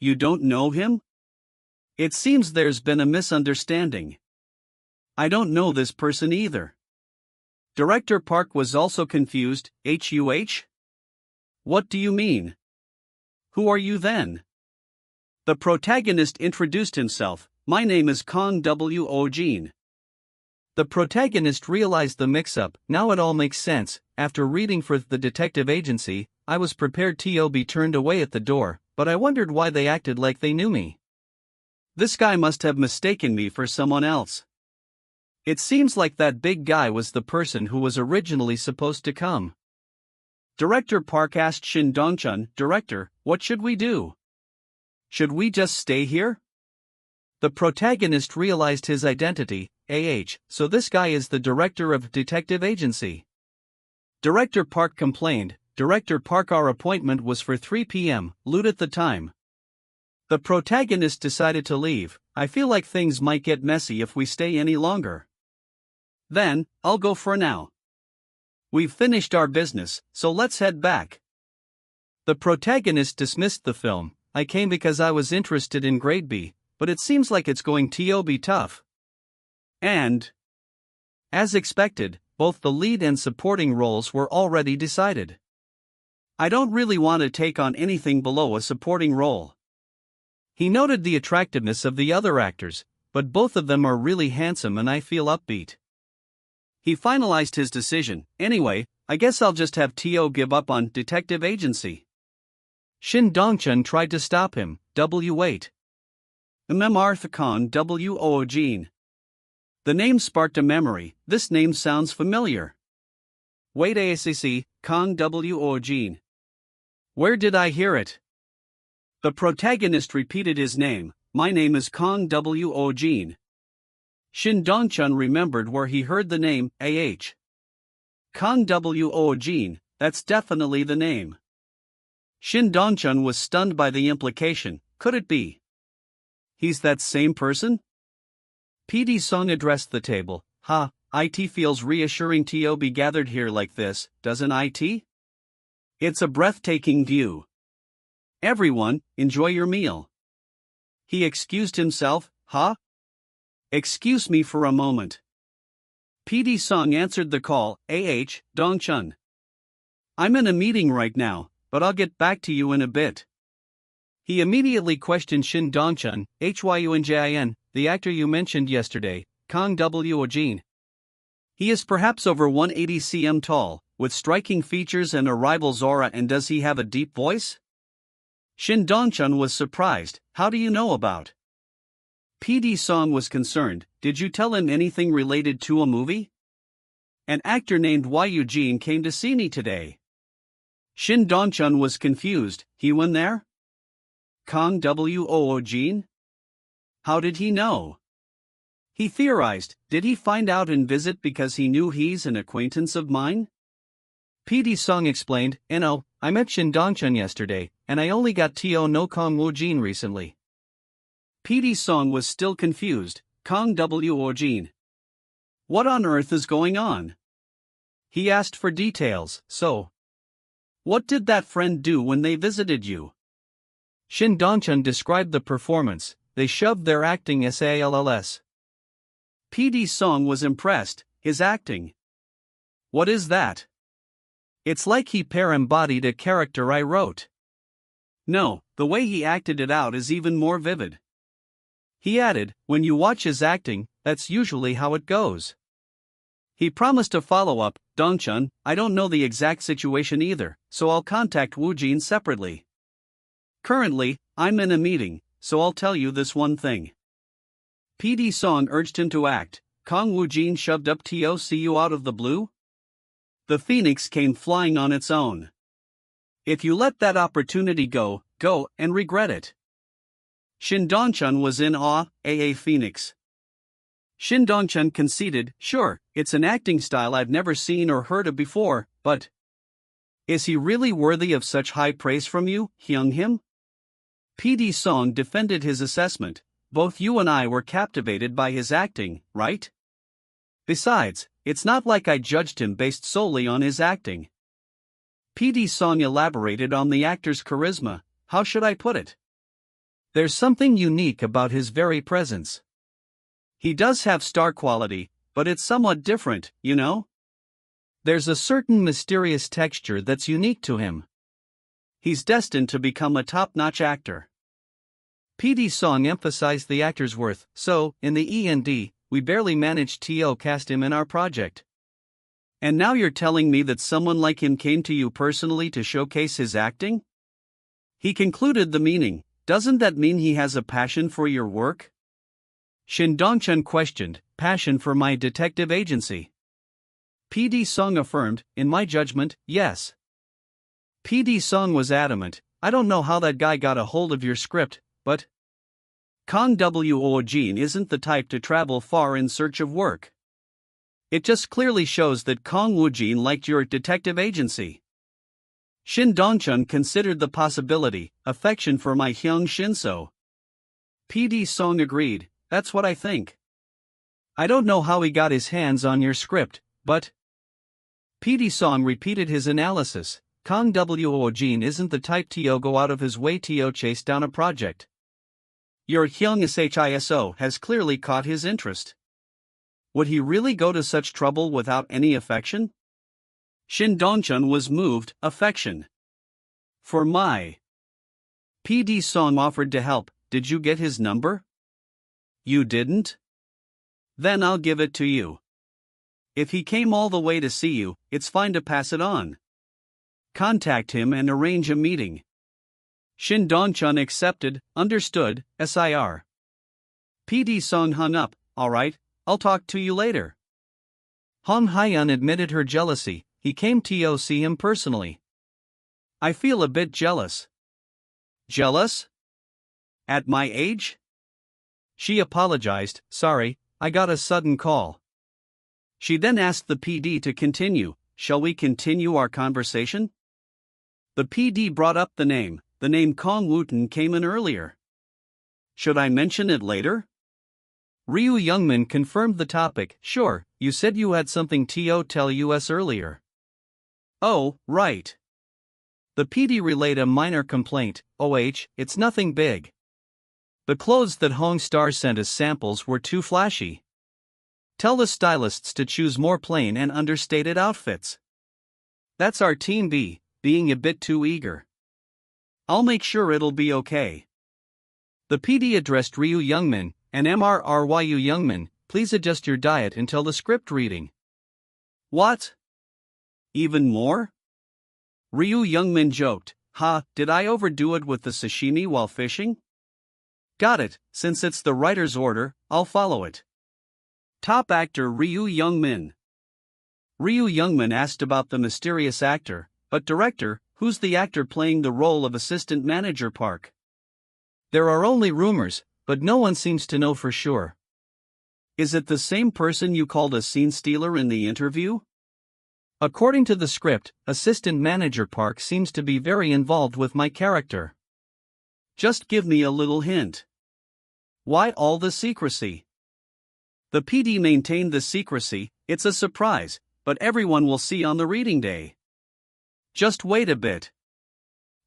You don't know him? It seems there's been a misunderstanding. I don't know this person either." Director Park was also confused. "Huh? What do you mean? Who are you then?" The protagonist introduced himself. "My name is Kang Woojin." The protagonist realized the mix-up. Now it all makes sense. After reading for the detective agency, I was prepared to be turned away at the door, but I wondered why they acted like they knew me. This guy must have mistaken me for someone else. It seems like that big guy was the person who was originally supposed to come. Director Park asked Shin Dongchun, "Director, what should we do? Should we just stay here?" The protagonist realized his identity. So this guy is the director of detective agency. Director Park complained, "Director Park, our appointment was for 3 p.m, loot at the time." The protagonist decided to leave. "I feel like things might get messy if we stay any longer." "Then, I'll go for now. We've finished our business, so let's head back." The protagonist dismissed the film. "I came because I was interested in grade B, but it seems like it's going to be tough." And, as expected, both the lead and supporting roles were already decided. "I don't really want to take on anything below a supporting role." He noted the attractiveness of the other actors, but both of them are really handsome and I feel upbeat. He finalized his decision. "Anyway, I guess I'll just have To give up on detective agency." Shin Dongchun tried to stop him. "Wait. Kang Woojin. The name sparked a memory. This name sounds familiar. Wait, Kang Woojin. Where did I hear it?" The protagonist repeated his name. "My name is Kang Woojin." Shin Dongchun remembered where he heard the name. Kang Woojin, that's definitely the name. Shin Dongchun was stunned by the implication. Could it be? He's that same person? PD Sung addressed the table. It feels reassuring to be gathered here like this, doesn't it? It's a breathtaking view. Everyone, enjoy your meal." He excused himself. Excuse me for a moment." PD Sung answered the call. Dongchun. I'm in a meeting right now, but I'll get back to you in a bit." He immediately questioned Shin Dongchun. "Hyunjin, the actor you mentioned yesterday, Kang Woojin. He is perhaps over 180 cm tall, with striking features and a rival's aura, and does he have a deep voice?" Shin Dongchun was surprised. "How do you know about?" PD Song was concerned. "Did you tell him anything related to a movie? An actor named Eugene came to see me today." Shin Dongchun was confused. "He went there? Kang Woojin? How did he know?" He theorized. "Did he find out and visit because he knew he's an acquaintance of mine?" PD Song explained. I met Shin Dongchun yesterday, and I only got to know Kang Woojin recently." PD Song was still confused. Kang Woojin. What on earth is going on? He asked for details. "So, What did that friend do when they visited you? Shin Dongchun described the performance. They shoved their acting SALLS. PD Song was impressed. His acting. What is that? It's like he embodied a character I wrote. No, the way he acted it out is even more vivid. He added, when you watch his acting, that's usually how it goes. He promised a follow-up. Dongchun, I don't know the exact situation either, so I'll contact Woojin separately. Currently, I'm in a meeting, so I'll tell you this one thing. PD Song urged him to act. Kang Woojin shoved up TOCU out of the blue? The phoenix came flying on its own. If you let that opportunity go and regret it. Shin Dongchun was in awe. Phoenix. Shin Dongchun conceded, sure, it's an acting style I've never seen or heard of before, but is he really worthy of such high praise from you, Hyung him? PD Song defended his assessment. Both you and I were captivated by his acting, right? Besides, it's not like I judged him based solely on his acting. PD Song elaborated on the actor's charisma. How should I put it? There's something unique about his very presence. He does have star quality, but it's somewhat different, you know? There's a certain mysterious texture that's unique to him. He's destined to become a top-notch actor. PD Song emphasized the actor's worth, so, in the E&D, we barely managed to cast him in our project. And now you're telling me that someone like him came to you personally to showcase his acting? He concluded the meaning. Doesn't that mean he has a passion for your work? Shin Dongchun questioned, passion for my detective agency. PD Song affirmed, in my judgment, yes. PD Song was adamant, I don't know how that guy got a hold of your script, but Kang Woojin isn't the type to travel far in search of work. It just clearly shows that Kang Woojin liked your detective agency. Shin Dongchun considered the possibility, affection for my Hyung Shinso. PD Song agreed, that's what I think. I don't know how he got his hands on your script, but PD Song repeated his analysis. Kang Woojin isn't the type to go out of his way to chase down a project. Your Hyung Shiso has clearly caught his interest. Would he really go to such trouble without any affection? Shin Dongchun was moved. Affection. For my. PD Song offered to help. Did you get his number? You didn't? Then I'll give it to you. If he came all the way to see you, it's fine to pass it on. Contact him and arrange a meeting. Shin Dongchun accepted. Understood. SIR. PD Song hung up. Alright, I'll talk to you later. Hong Hyun admitted her jealousy. He came to see him personally. I feel a bit jealous. Jealous? At my age? She apologized, sorry, I got a sudden call. She then asked the PD to continue, shall we continue our conversation? The PD brought up the name Kang Woojin came in earlier. Should I mention it later? Ryu Youngmin confirmed the topic, sure, you said you had something to tell us earlier. Oh, right. The PD relayed a minor complaint, it's nothing big. The clothes that Hong Star sent as samples were too flashy. Tell the stylists to choose more plain and understated outfits. That's our team B, being a bit too eager. I'll make sure it'll be okay. The PD addressed Ryu Youngmin, and Ryu Youngmin, please adjust your diet until the script reading. What? Even more? Ryu Youngmin joked, did I overdo it with the sashimi while fishing? Got it, since it's the writer's order, I'll follow it. Top actor Ryu Youngmin. Ryu Youngmin asked about the mysterious actor, but director, who's the actor playing the role of assistant manager Park? There are only rumors, but no one seems to know for sure. Is it the same person you called a scene stealer in the interview? According to the script, assistant manager Park seems to be very involved with my character. Just give me a little hint. Why all the secrecy? The PD maintained the secrecy, it's a surprise, but everyone will see on the reading day. Just wait a bit.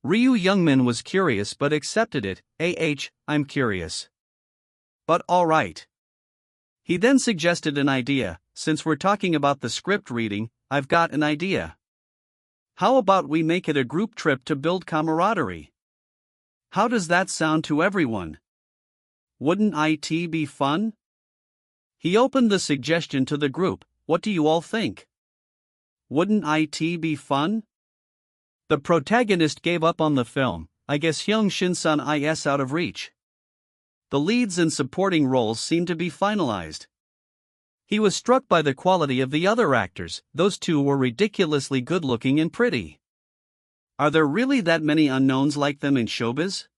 Ryu Youngmin was curious but accepted it. I'm curious. But alright. He then suggested an idea. Since we're talking about the script reading, I've got an idea. How about we make it a group trip to build camaraderie? How does that sound to everyone? Wouldn't it be fun? He opened the suggestion to the group. What do you all think? Wouldn't it be fun? The protagonist gave up on the film. I guess Hyung Shin-sun is out of reach. The leads and supporting roles seemed to be finalized. He was struck by the quality of the other actors. Those two were ridiculously good-looking and pretty. Are there really that many unknowns like them in showbiz?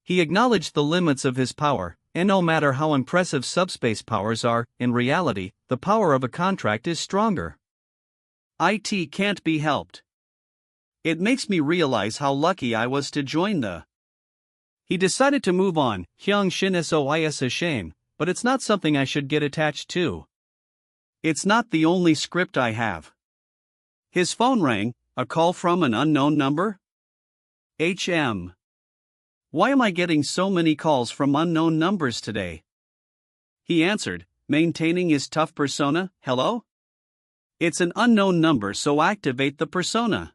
He acknowledged the limits of his power, and no matter how impressive subspace powers are, in reality, the power of a contract is stronger. It can't be helped. It makes me realize how lucky I was to join the... He decided to move on. Hyung Shin So is a shame, but it's not something I should get attached to. It's not the only script I have. His phone rang, a call from an unknown number? Why am I getting so many calls from unknown numbers today? He answered, maintaining his tough persona. Hello? It's an unknown number, so activate the persona.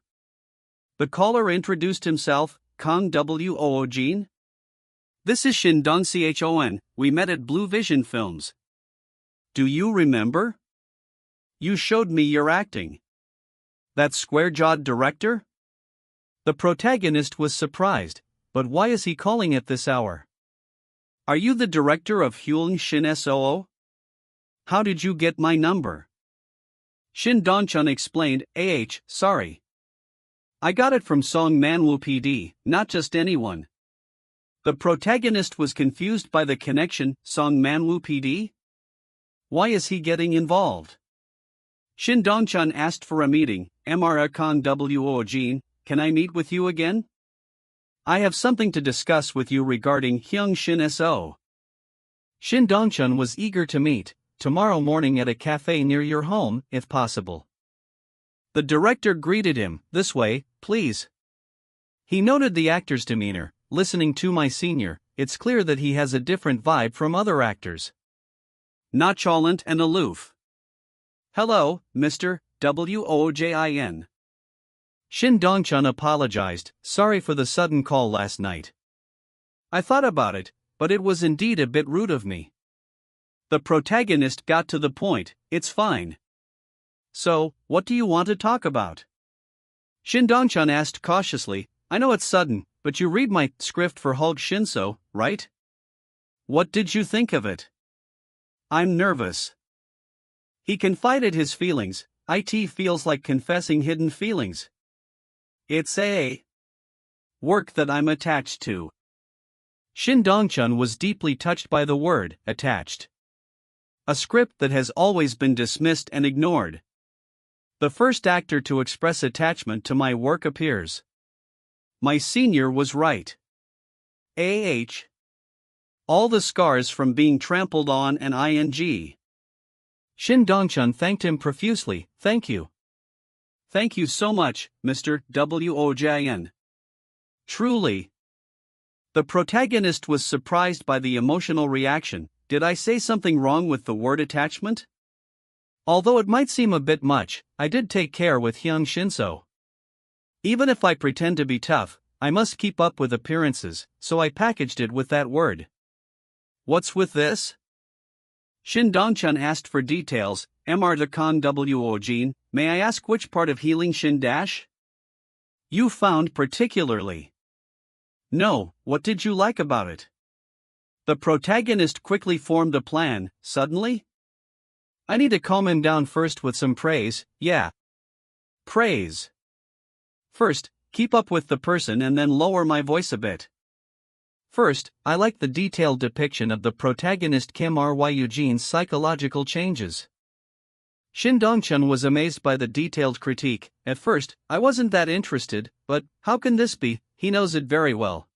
The caller introduced himself, Kang Woojin. This is Shin Dong-chon, we met at Blue Vision Films. Do you remember? You showed me your acting. That square-jawed director? The protagonist was surprised, but why is he calling at this hour? Are you the director of Hyung Shin So? How did you get my number? Shin Dong-chun explained, sorry. I got it from Song Manhwa PD, not just anyone. The protagonist was confused by the connection. Song Manhwa PD? Why is he getting involved? Shin Dong-chun asked for a meeting. Mr. Kang Woojin, can I meet with you again? I have something to discuss with you regarding Hyung Shin So. Shin Dong-chun was eager to meet, tomorrow morning at a cafe near your home, if possible. The director greeted him, this way, please. He noted the actor's demeanor. Listening to my senior, it's clear that he has a different vibe from other actors. Nonchalant and aloof. Hello, Mr. Woojin. Shin Dong-chun apologized, sorry for the sudden call last night. I thought about it, but it was indeed a bit rude of me. The protagonist got to the point, it's fine. So, what do you want to talk about? Shin Dong-chun asked cautiously, I know it's sudden, but you read my script for Hyung Shin So, right? What did you think of it? I'm nervous. He confided his feelings. It feels like confessing hidden feelings. It's a work that I'm attached to. Shin Dong-chun was deeply touched by the word, attached. A script that has always been dismissed and ignored. The first actor to express attachment to my work appears. My senior was right. All the scars from being trampled on and ing. Shin Dong-chun thanked him profusely, thank you. Thank you so much, Mr. Woojin. Truly. The protagonist was surprised by the emotional reaction. Did I say something wrong with the word attachment? Although it might seem a bit much, I did take care with Hyung Shin So. Even if I pretend to be tough, I must keep up with appearances, so I packaged it with that word. What's with this? Shin Dong-chun asked for details. Mr. Kang Woojin, may I ask which part of healing Shin Dash? You found particularly. No, what did you like about it? The protagonist quickly formed a plan, suddenly? I need to calm him down first with some praise, yeah. Praise. First, keep up with the person and then lower my voice a bit. First, I like the detailed depiction of the protagonist Kim Ryujin's psychological changes. Shin Dong-chun was amazed by the detailed critique. At first, I wasn't that interested, but how can this be? He knows it very well.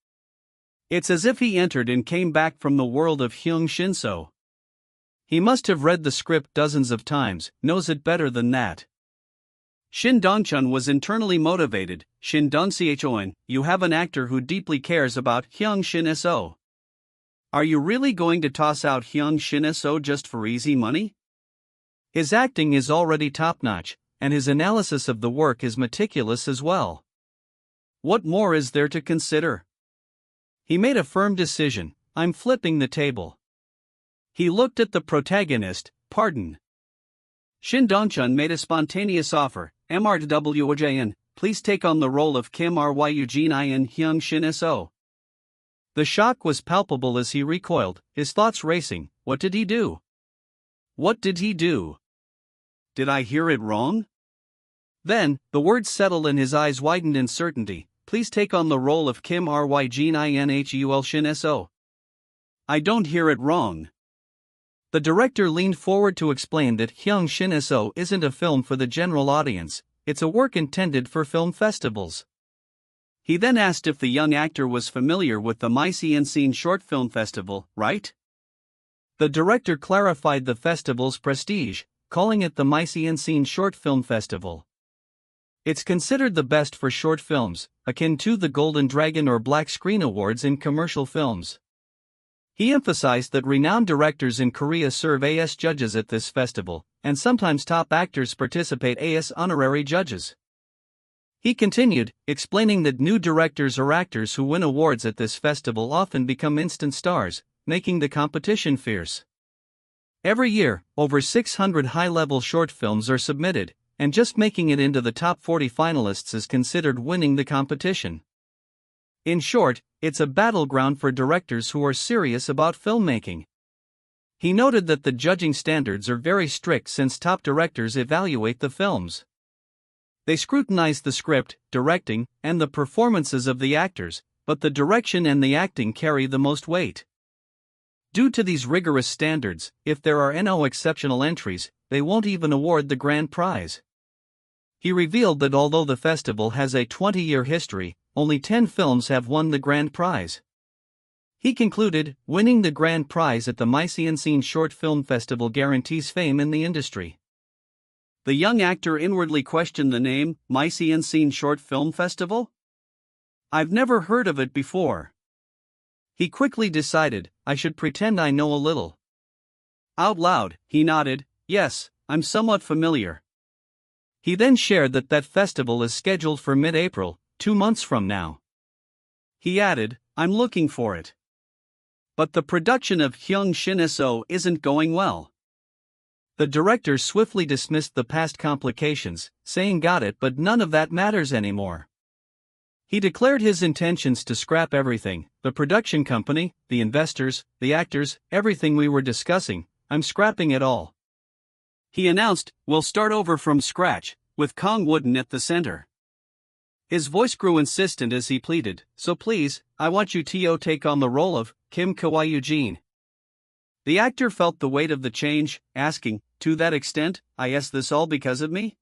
It's as if he entered and came back from the world of Hyung Shin So. He must have read the script dozens of times, knows it better than that. Shin Dongchun was internally motivated. Shin Dongchon, you have an actor who deeply cares about Hyung Shin So. Are you really going to toss out Hyung Shin So just for easy money? His acting is already top-notch, and his analysis of the work is meticulous as well. What more is there to consider? He made a firm decision. I'm flipping the table. He looked at the protagonist. Pardon. Shin Dongchun made a spontaneous offer. MRWJN, please take on the role of Kim Ryujin in Hyung Shin So. The shock was palpable as he recoiled, his thoughts racing. What did he do? What did he do? Did I hear it wrong? Then, the words settled and his eyes widened in certainty. Please take on the role of Kim Ryujin in Hul Shin So. I don't hear it wrong. The director leaned forward to explain that Hyung Shin So isn't a film for the general audience, it's a work intended for film festivals. He then asked if the young actor was familiar with the Scene Short Film Festival, right? The director clarified the festival's prestige, calling it the Scene Short Film Festival. It's considered the best for short films, akin to the Golden Dragon or Black Screen Awards in commercial films. He emphasized that renowned directors in Korea serve as judges at this festival, and sometimes top actors participate as honorary judges. He continued, explaining that new directors or actors who win awards at this festival often become instant stars, making the competition fierce. Every year, over 600 high-level short films are submitted, and just making it into the top 40 finalists is considered winning the competition. In short, it's a battleground for directors who are serious about filmmaking. He noted that the judging standards are very strict since top directors evaluate the films. They scrutinize the script, directing, and the performances of the actors, but the direction and the acting carry the most weight. Due to these rigorous standards, if there are no exceptional entries, they won't even award the grand prize. He revealed that although the festival has a 20-year history, only 10 films have won the grand prize. He concluded, winning the grand prize at the Scene Short Film Festival guarantees fame in the industry. The young actor inwardly questioned the name, Scene Short Film Festival? I've never heard of it before. He quickly decided, I should pretend I know a little. Out loud, he nodded, yes, I'm somewhat familiar. He then shared that festival is scheduled for mid-April, 2 months from now. He added, I'm looking for it. But the production of Hyung Shin So isn't going well. The director swiftly dismissed the past complications, saying got it, but none of that matters anymore. He declared his intentions to scrap everything, the production company, the investors, the actors, everything we were discussing, I'm scrapping it all. He announced, we'll start over from scratch, with Kang Woojin at the center. His voice grew insistent as he pleaded, so please, I want you to take on the role of Kim Ryujin. The actor felt the weight of the change, asking, to that extent, I asked this all because of me?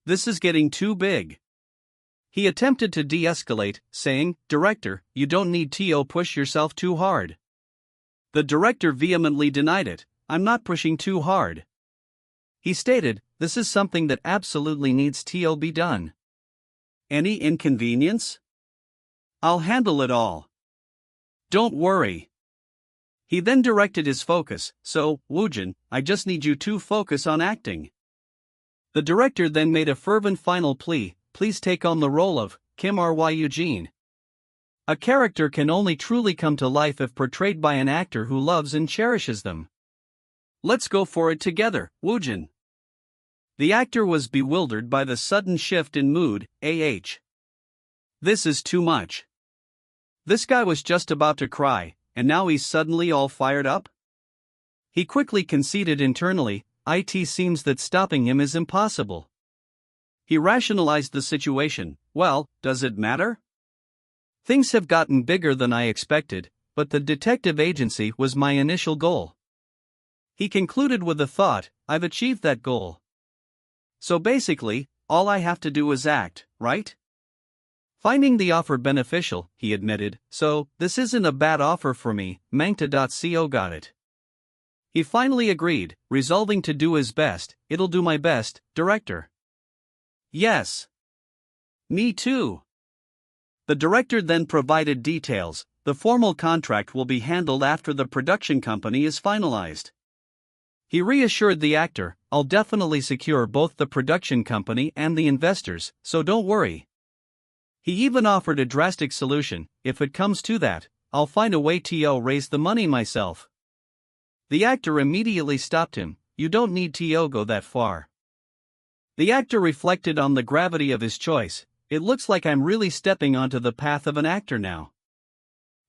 This is getting too big. He attempted to de-escalate, saying, Director, you don't need to push yourself too hard. The director vehemently denied it, I'm not pushing too hard. He stated, this is something that absolutely needs to be done. Any inconvenience? I'll handle it all. Don't worry. He then directed his focus, so, Woojin, I just need you to focus on acting. The director then made a fervent final plea, please take on the role of Kim Ryujin. A character can only truly come to life if portrayed by an actor who loves and cherishes them. Let's go for it together, Woojin. The actor was bewildered by the sudden shift in mood, This is too much. This guy was just about to cry, and now he's suddenly all fired up? He quickly conceded internally, it seems that stopping him is impossible. He rationalized the situation, well, does it matter? Things have gotten bigger than I expected, but the detective agency was my initial goal. He concluded with a thought, I've achieved that goal. So basically, all I have to do is act, right? Finding the offer beneficial, he admitted, so, this isn't a bad offer for me, Mangta.co got it. He finally agreed, resolving to do his best, it'll do my best, director. Yes. Me too. The director then provided details. The formal contract will be handled after the production company is finalized. He reassured the actor, I'll definitely secure both the production company and the investors, so don't worry. He even offered a drastic solution, if it comes to that, I'll find a way to raise the money myself. The actor immediately stopped him, you don't need to go that far. The actor reflected on the gravity of his choice, it looks like I'm really stepping onto the path of an actor now.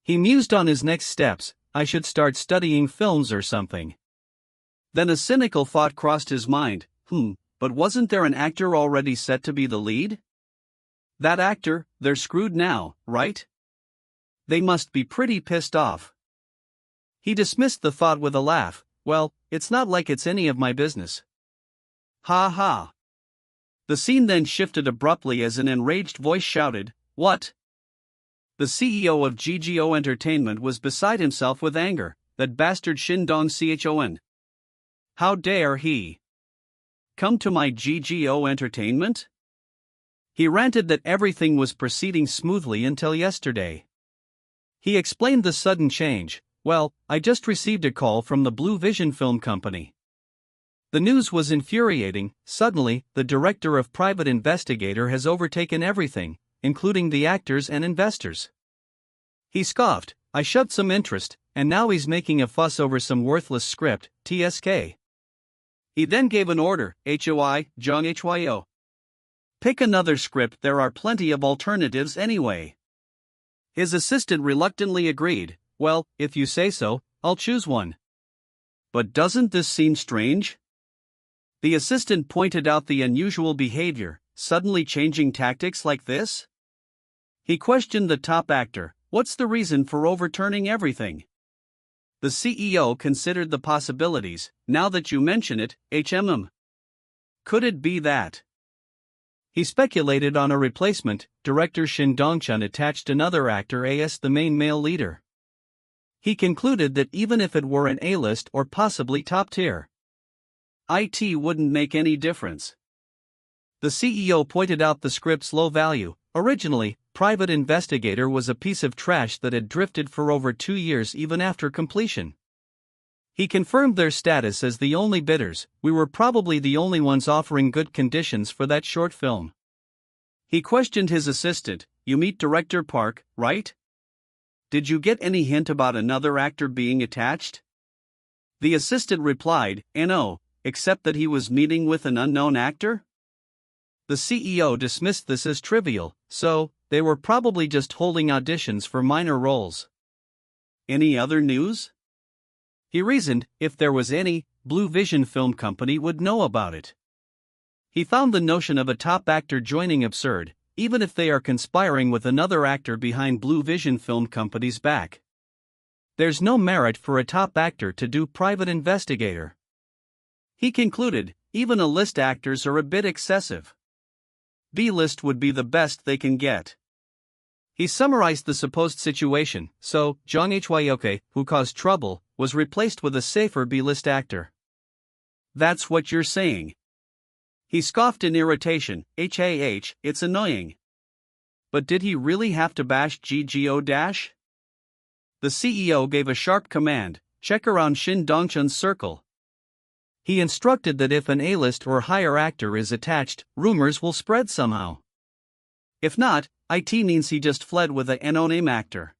He mused on his next steps, I should start studying films or something. Then a cynical thought crossed his mind, but wasn't there an actor already set to be the lead? That actor, they're screwed now, right? They must be pretty pissed off. He dismissed the thought with a laugh, well, it's not like it's any of my business. Ha ha. The scene then shifted abruptly as an enraged voice shouted, what? The CEO of GGO Entertainment was beside himself with anger, that bastard Shin Dong-chon. How dare he come to my GGO Entertainment? He ranted that everything was proceeding smoothly until yesterday. He explained the sudden change, well, I just received a call from the Blue Vision Film Company. The news was infuriating, suddenly, the director of Private Investigator has overtaken everything, including the actors and investors. He scoffed, I shoved some interest, and now he's making a fuss over some worthless script, TSK. He then gave an order, HOI, Jong HYO. Pick another script, there are plenty of alternatives anyway. His assistant reluctantly agreed, well, if you say so, I'll choose one. But doesn't this seem strange? The assistant pointed out the unusual behavior, suddenly changing tactics like this? He questioned the top actor, what's the reason for overturning everything? The CEO considered the possibilities, now that you mention it, Could it be that? He speculated on a replacement, director Shin Dong-chun attached another actor as the main male leader. He concluded that even if it were an A-list or possibly top tier, it wouldn't make any difference. The CEO pointed out the script's low value. Originally, Private Investigator was a piece of trash that had drifted for over 2 years even after completion. He confirmed their status as the only bidders, we were probably the only ones offering good conditions for that short film. He questioned his assistant, you meet Director Park, right? Did you get any hint about another actor being attached? The assistant replied, no, except that he was meeting with an unknown actor? The CEO dismissed this as trivial, so, they were probably just holding auditions for minor roles. Any other news? He reasoned, if there was any, Blue Vision Film Company would know about it. He found the notion of a top actor joining absurd, even if they are conspiring with another actor behind Blue Vision Film Company's back. There's no merit for a top actor to do Private Investigator. He concluded, even A-list actors are a bit excessive. B-list would be the best they can get. He summarized the supposed situation, so, Jong Hyoke, who caused trouble, was replaced with a safer B-list actor. That's what you're saying. He scoffed in irritation, it's annoying. But did he really have to bash GGO dash? The CEO gave a sharp command, check around Shin Dong-chun's circle. He instructed that if an A-list or higher actor is attached, rumors will spread somehow. If not, it means he just fled with a no-name actor.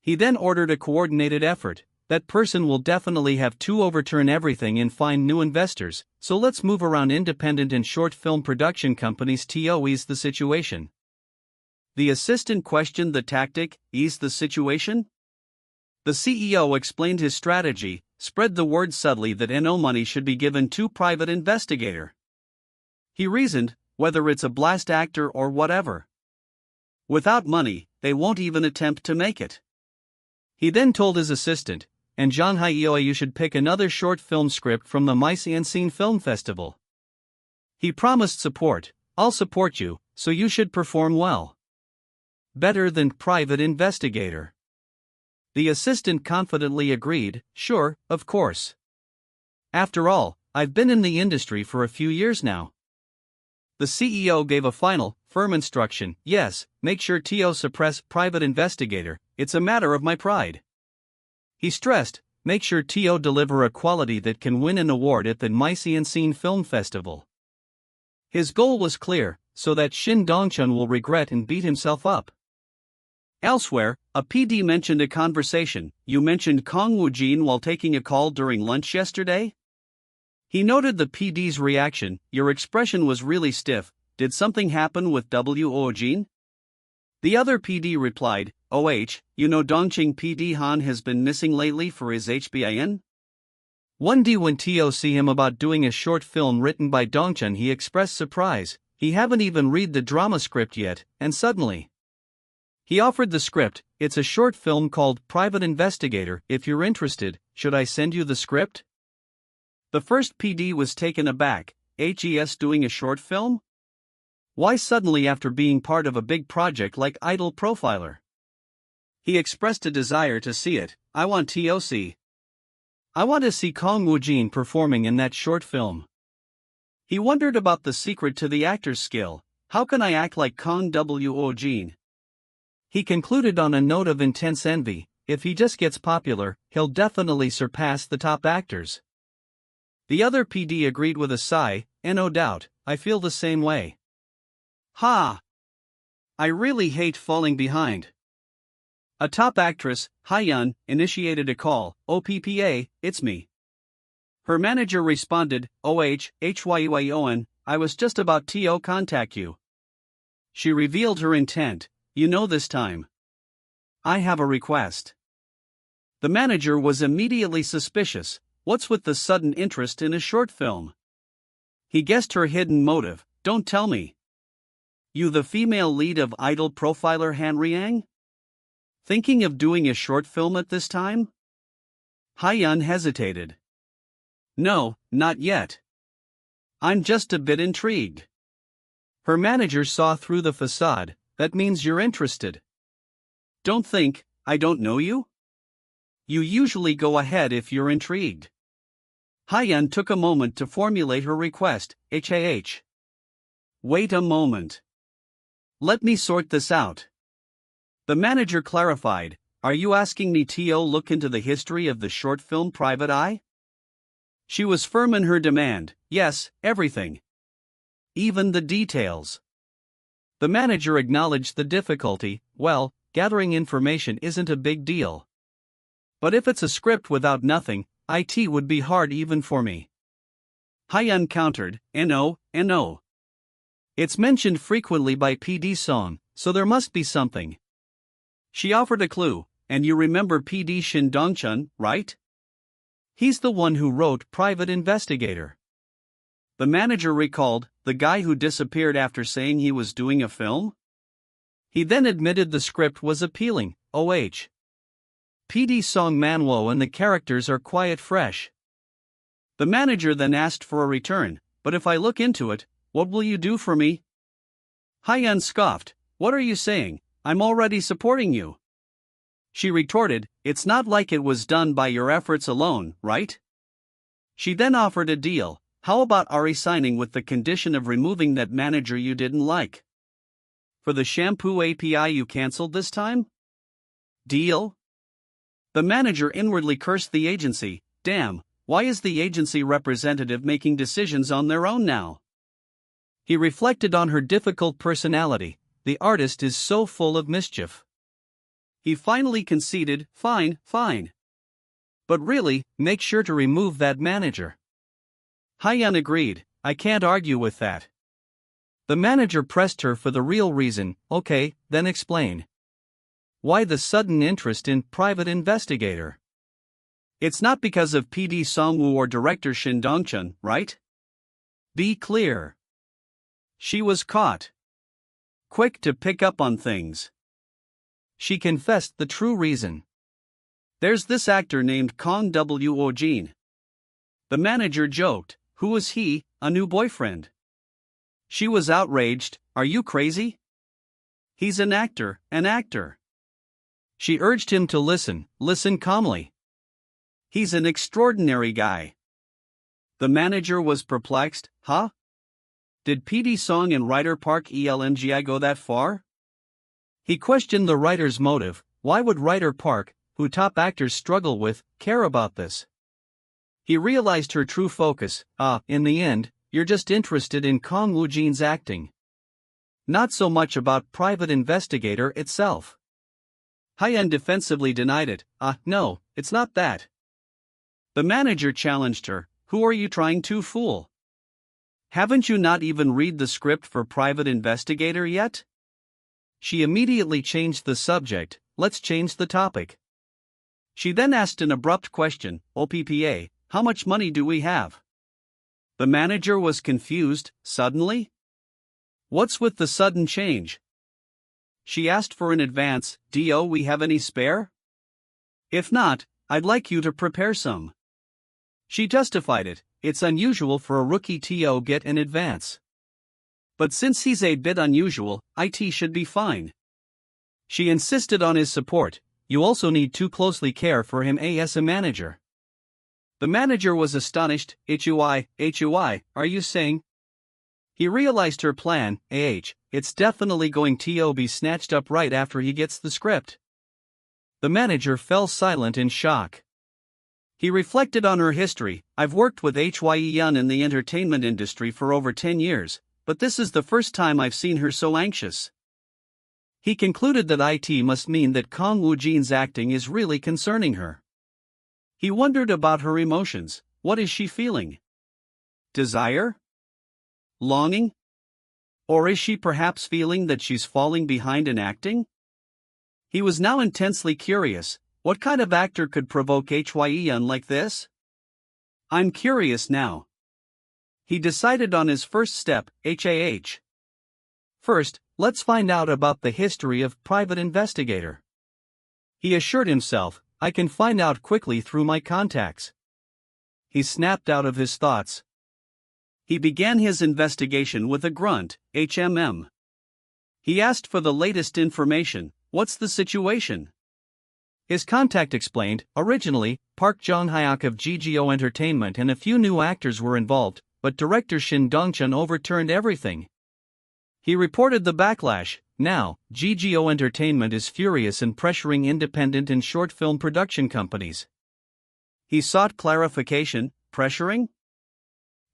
He then ordered a coordinated effort, that person will definitely have to overturn everything and find new investors, so let's move around independent and short film production companies to ease the situation. The assistant questioned the tactic, ease the situation? The CEO explained his strategy, spread the word subtly that no money should be given to Private Investigator. He reasoned, whether it's a blast actor or whatever. Without money, they won't even attempt to make it. He then told his assistant, and John Hyoe you should pick another short film script from the Mise-en-Scene Film Festival. He promised support, I'll support you, so you should perform well. Better than Private Investigator. The assistant confidently agreed, sure, of course. After all, I've been in the industry for a few years now. The CEO gave a final, firm instruction. Yes, make sure Teo suppress private investigator, it's a matter of my pride. He stressed, make sure Teo deliver a quality that can win an award at the Mysian Film Festival. His goal was clear, so that Shin Dongchun will regret and beat himself up. Elsewhere, a PD mentioned a conversation. You mentioned Kang Woojin while taking a call during lunch yesterday? He noted the PD's reaction. Your expression was really stiff. Did something happen with Woojin? The other PD replied, you know Dongqing PD Han has been missing lately for his HBIN? One day when Teo see him about doing a short film written by Dongchun, he expressed surprise. He haven't even read the drama script yet, and suddenly he offered the script. It's a short film called Private Investigator. If you're interested, should I send you the script? The first PD was taken aback. HES doing a short film? Why suddenly after being part of a big project like Idol Profiler? He expressed a desire to see it. I want TOC. I want to see Kang Woojin performing in that short film. He wondered about the secret to the actor's skill. How can I act like Kang Woojin? He concluded on a note of intense envy. If he just gets popular, he'll definitely surpass the top actors. The other PD agreed with a sigh, and no doubt, I feel the same way. Ha! I really hate falling behind. A top actress, Hyun, initiated a call. OPPA, it's me. Her manager responded, HYUION, I was just about to contact you. She revealed her intent. You know this time. I have a request. The manager was immediately suspicious. What's with the sudden interest in a short film? He guessed her hidden motive. Don't tell me. You the female lead of Idol Profiler Han Riang? Thinking of doing a short film at this time? Hyun hesitated. No, not yet. I'm just a bit intrigued. Her manager saw through the facade. That means you're interested. Don't think, I don't know you? You usually go ahead if you're intrigued. Hyun took a moment to formulate her request. Wait a moment. Let me sort this out. The manager clarified, are you asking me to look into the history of the short film Private Eye? She was firm in her demand. Yes, everything. Even the details. The manager acknowledged the difficulty. Well, gathering information isn't a big deal. But if it's a script without nothing, IT would be hard even for me. Hyun countered, No. It's mentioned frequently by PD Song, so there must be something. She offered a clue, and you remember PD Shin Dongchun, right? He's the one who wrote Private Investigator. The manager recalled, the guy who disappeared after saying he was doing a film? He then admitted the script was appealing. PD Song Manhwa and the characters are quite fresh. The manager then asked for a return, but if I look into it, what will you do for me? Hyun scoffed, what are you saying? I'm already supporting you. She retorted, it's not like it was done by your efforts alone, right? She then offered a deal. How about resigning with the condition of removing that manager you didn't like? For the shampoo API you cancelled this time? Deal? The manager inwardly cursed the agency. Damn, why is the agency representative making decisions on their own now? He reflected on her difficult personality. The artist is so full of mischief. He finally conceded, fine. But really, make sure to remove that manager. Hyun agreed, I can't argue with that. The manager pressed her for the real reason. Okay, then explain. Why the sudden interest in Private Investigator? It's not because of PD Songwoo or director Shin Dongchun, right? Be clear. She was caught. Quick to pick up on things. She confessed the true reason. There's this actor named Kang Woojin. The manager joked, who is he, a new boyfriend? She was outraged, are you crazy? He's an actor. She urged him to listen calmly. He's an extraordinary guy. The manager was perplexed, huh? Did PD Song and writer Park Elngi go that far? He questioned the writer's motive. Why would writer Park, who top actors struggle with, care about this? He realized her true focus. In the end, you're just interested in Kang Woojin's acting. Not so much about Private Investigator itself. Hyeon defensively denied it. No, it's not that. The manager challenged her. Who are you trying to fool? Haven't you not even read the script for Private Investigator yet? She immediately changed the subject. Let's change the topic. She then asked an abrupt question. OPPA, how much money do we have? The manager was confused. Suddenly? What's with the sudden change? She asked for an advance. Do we have any spare? If not, I'd like you to prepare some. She justified it. It's unusual for a rookie to get an advance. But since he's a bit unusual, it should be fine. She insisted on his support. You also need to closely care for him as a manager. The manager was astonished. HUI, are you saying? He realized her plan. It's definitely going to be snatched up right after he gets the script. The manager fell silent in shock. He reflected on her history. I've worked with Hyeon in the entertainment industry for over 10 years, but this is the first time I've seen her so anxious. He concluded that it must mean that Kang Woojin's acting is really concerning her. He wondered about her emotions. What is she feeling? Desire? Longing? Or is she perhaps feeling that she's falling behind in acting? He was now intensely curious. What kind of actor could provoke Hyeon like this? I'm curious now. He decided on his first step. First, let's find out about the history of Private Investigator. He assured himself, I can find out quickly through my contacts. He snapped out of his thoughts. He began his investigation with a grunt. He asked for the latest information. What's the situation? His contact explained. Originally, Park Jong-hyuk of GGO Entertainment and a few new actors were involved, but director Shin Dong-chun overturned everything. He reported the backlash. Now, GGO Entertainment is furious and pressuring independent and short film production companies. He sought clarification. Pressuring?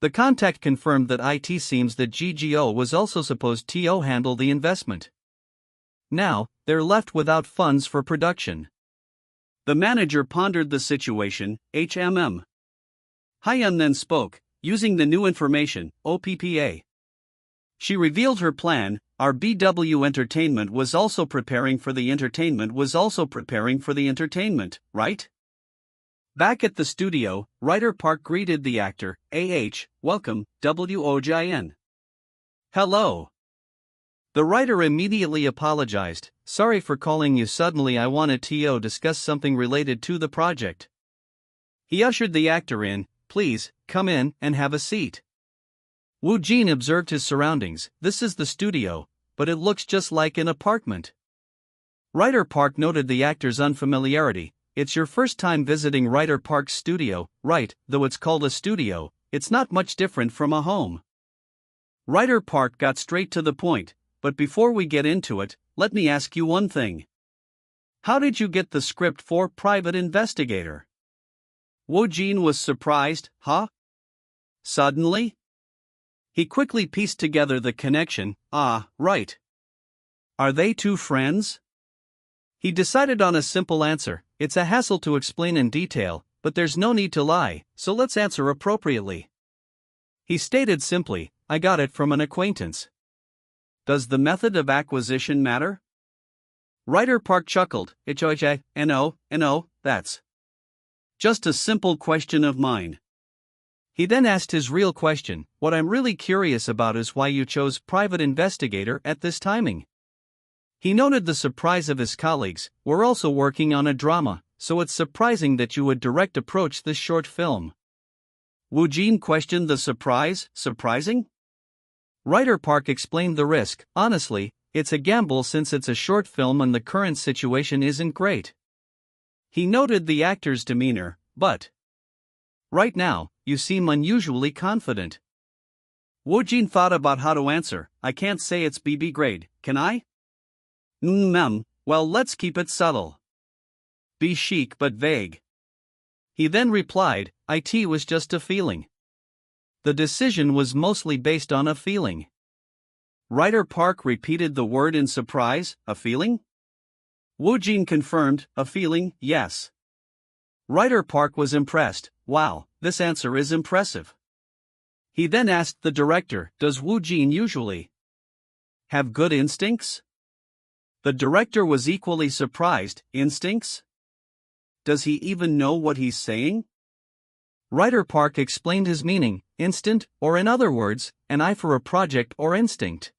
The contact confirmed that it seems that GGO was also supposed to handle the investment. Now, they're left without funds for production. The manager pondered the situation. Hyun then spoke, using the new information. OPPA. She revealed her plan. Our BW Entertainment was also preparing for the entertainment, right? Back at the studio, writer Park greeted the actor. Welcome, Wojin. Hello. The writer immediately apologized. Sorry for calling you suddenly. I wanted to discuss something related to the project. He ushered the actor in. Please, come in and have a seat. Woojin observed his surroundings. This is the studio, but it looks just like an apartment. Writer Park noted the actor's unfamiliarity. It's your first time visiting writer Park's studio, right? Though it's called a studio, it's not much different from a home. Writer Park got straight to the point. But before we get into it, let me ask you one thing. How did you get the script for Private Investigator? Woojin was surprised. Suddenly? He quickly pieced together the connection. Right. Are they two friends? He decided on a simple answer. It's a hassle to explain in detail, but there's no need to lie, so let's answer appropriately. He stated simply, I got it from an acquaintance. Does the method of acquisition matter? Writer Park chuckled. No, that's just a simple question of mine. He then asked his real question. What I'm really curious about is why you chose Private Investigator at this timing. He noted the surprise of his colleagues. We're also working on a drama, so it's surprising that you would direct approach this short film. Woojin questioned the surprise. Surprising? Writer Park explained the risk. Honestly, it's a gamble since it's a short film and the current situation isn't great. He noted the actor's demeanor, but right now, you seem unusually confident. Woojin thought about how to answer. I can't say it's BB grade, can I? Well, let's keep it subtle. Be chic but vague. He then replied, "It was just a feeling." The decision was mostly based on a feeling. Writer Park repeated the word in surprise, "A feeling?" Woojin confirmed, "A feeling, yes." Writer Park was impressed. "Wow, this answer is impressive." He then asked the director, "Does Woojin usually have good instincts?" The director was equally surprised. "Instincts? Does he even know what he's saying?" Writer Park explained his meaning, instant, or in other words, an eye for a project or instinct.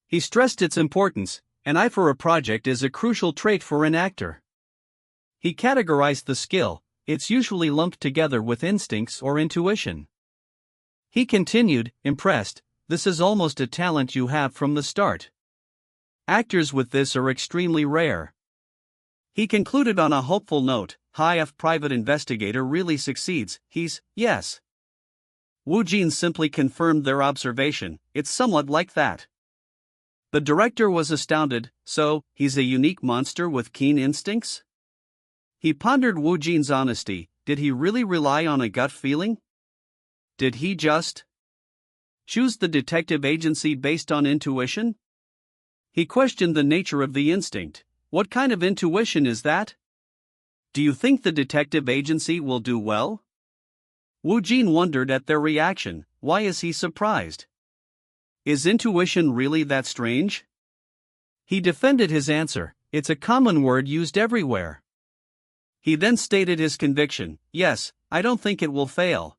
He stressed its importance. An eye for a project is a crucial trait for an actor. He categorized the skill. It's usually lumped together with instincts or intuition. He continued, impressed, "This is almost a talent you have from the start. Actors with this are extremely rare." He concluded on a hopeful note, if private investigator really succeeds, he's, yes. Woojin simply confirmed their observation, "It's somewhat like that." The director was astounded. So, he's a unique monster with keen instincts? He pondered Woojin's honesty. Did he really rely on a gut feeling? Did he just choose the detective agency based on intuition? He questioned the nature of the instinct. What kind of intuition is that? Do you think the detective agency will do well? Woojin wondered at their reaction. Why is he surprised? Is intuition really that strange? He defended his answer. It's a common word used everywhere. He then stated his conviction. Yes, I don't think it will fail.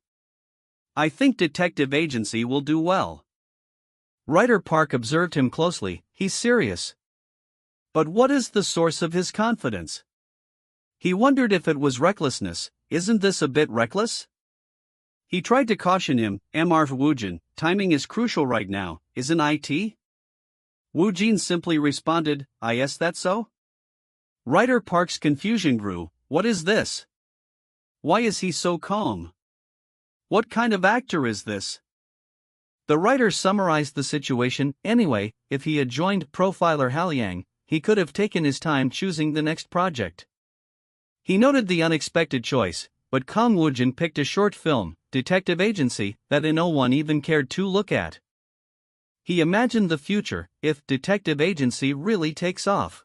I think detective agency will do well. Writer Park observed him closely. He's serious. But what is the source of his confidence? He wondered if it was recklessness. Isn't this a bit reckless? He tried to caution him. Woojin, timing is crucial right now, isn't it? Woojin simply responded, yes, that's so? Writer Park's confusion grew. What is this? Why is he so calm? What kind of actor is this? The writer summarized the situation. Anyway, if he had joined Profiler Halyang, he could have taken his time choosing the next project. He noted the unexpected choice, but Kang Woojin picked a short film, Detective Agency, that no one even cared to look at. He imagined the future, if Detective Agency really takes off.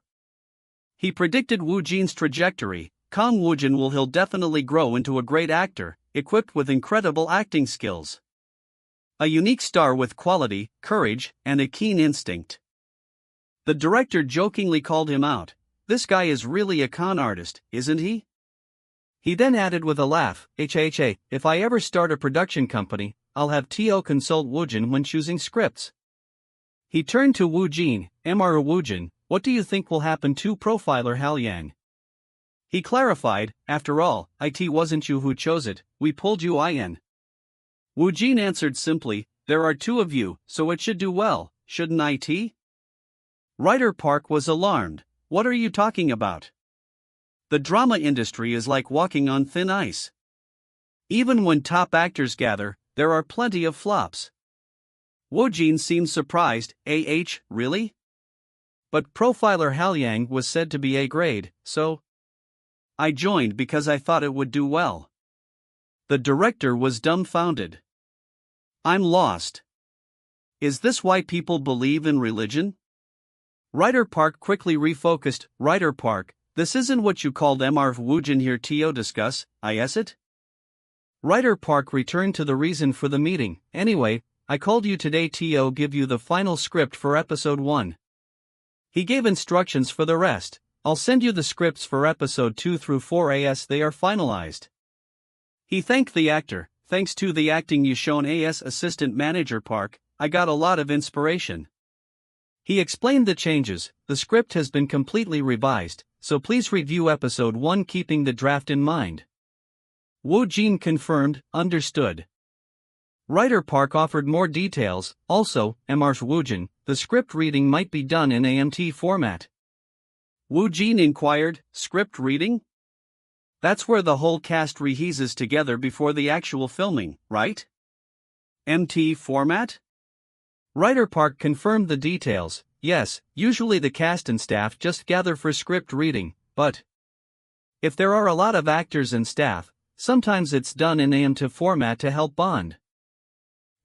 He predicted Woojin's trajectory. Kang Woojin will definitely grow into a great actor, equipped with incredible acting skills. A unique star with quality, courage, and a keen instinct. The director jokingly called him out. This guy is really a con artist, isn't he? He then added with a laugh, if I ever start a production company, I'll have T.O. consult Woojin when choosing scripts. He turned to Woojin, Woojin, what do you think will happen to Profiler Halyang? He clarified, after all, it wasn't you who chose it, we pulled you in. Woojin answered simply, there are two of you, so it should do well, shouldn't it? Writer Park was alarmed. What are you talking about? The drama industry is like walking on thin ice. Even when top actors gather, there are plenty of flops. Woojin seemed surprised. Really? But Profiler Halyang was said to be A grade, so I joined because I thought it would do well. The director was dumbfounded. I'm lost. Is this why people believe in religion? Writer Park quickly refocused. Writer Park, this isn't what you called Woojin here to discuss, is it? Writer Park returned to the reason for the meeting. Anyway, I called you today to give you the final script for episode 1. He gave instructions for the rest. I'll send you the scripts for episode 2 through 4 as they are finalized. He thanked the actor. Thanks to the acting you shown as assistant manager Park, I got a lot of inspiration. He explained the changes. The script has been completely revised, so please review episode 1 keeping the draft in mind. Woojin confirmed, understood. Writer Park offered more details. Also, Woojin, the script reading might be done in AMT format. Woojin inquired, script reading? That's where the whole cast rehearses together before the actual filming, right? MT format? Writer Park confirmed the details. Yes, usually the cast and staff just gather for script reading, but if there are a lot of actors and staff, sometimes it's done in MT format to help bond.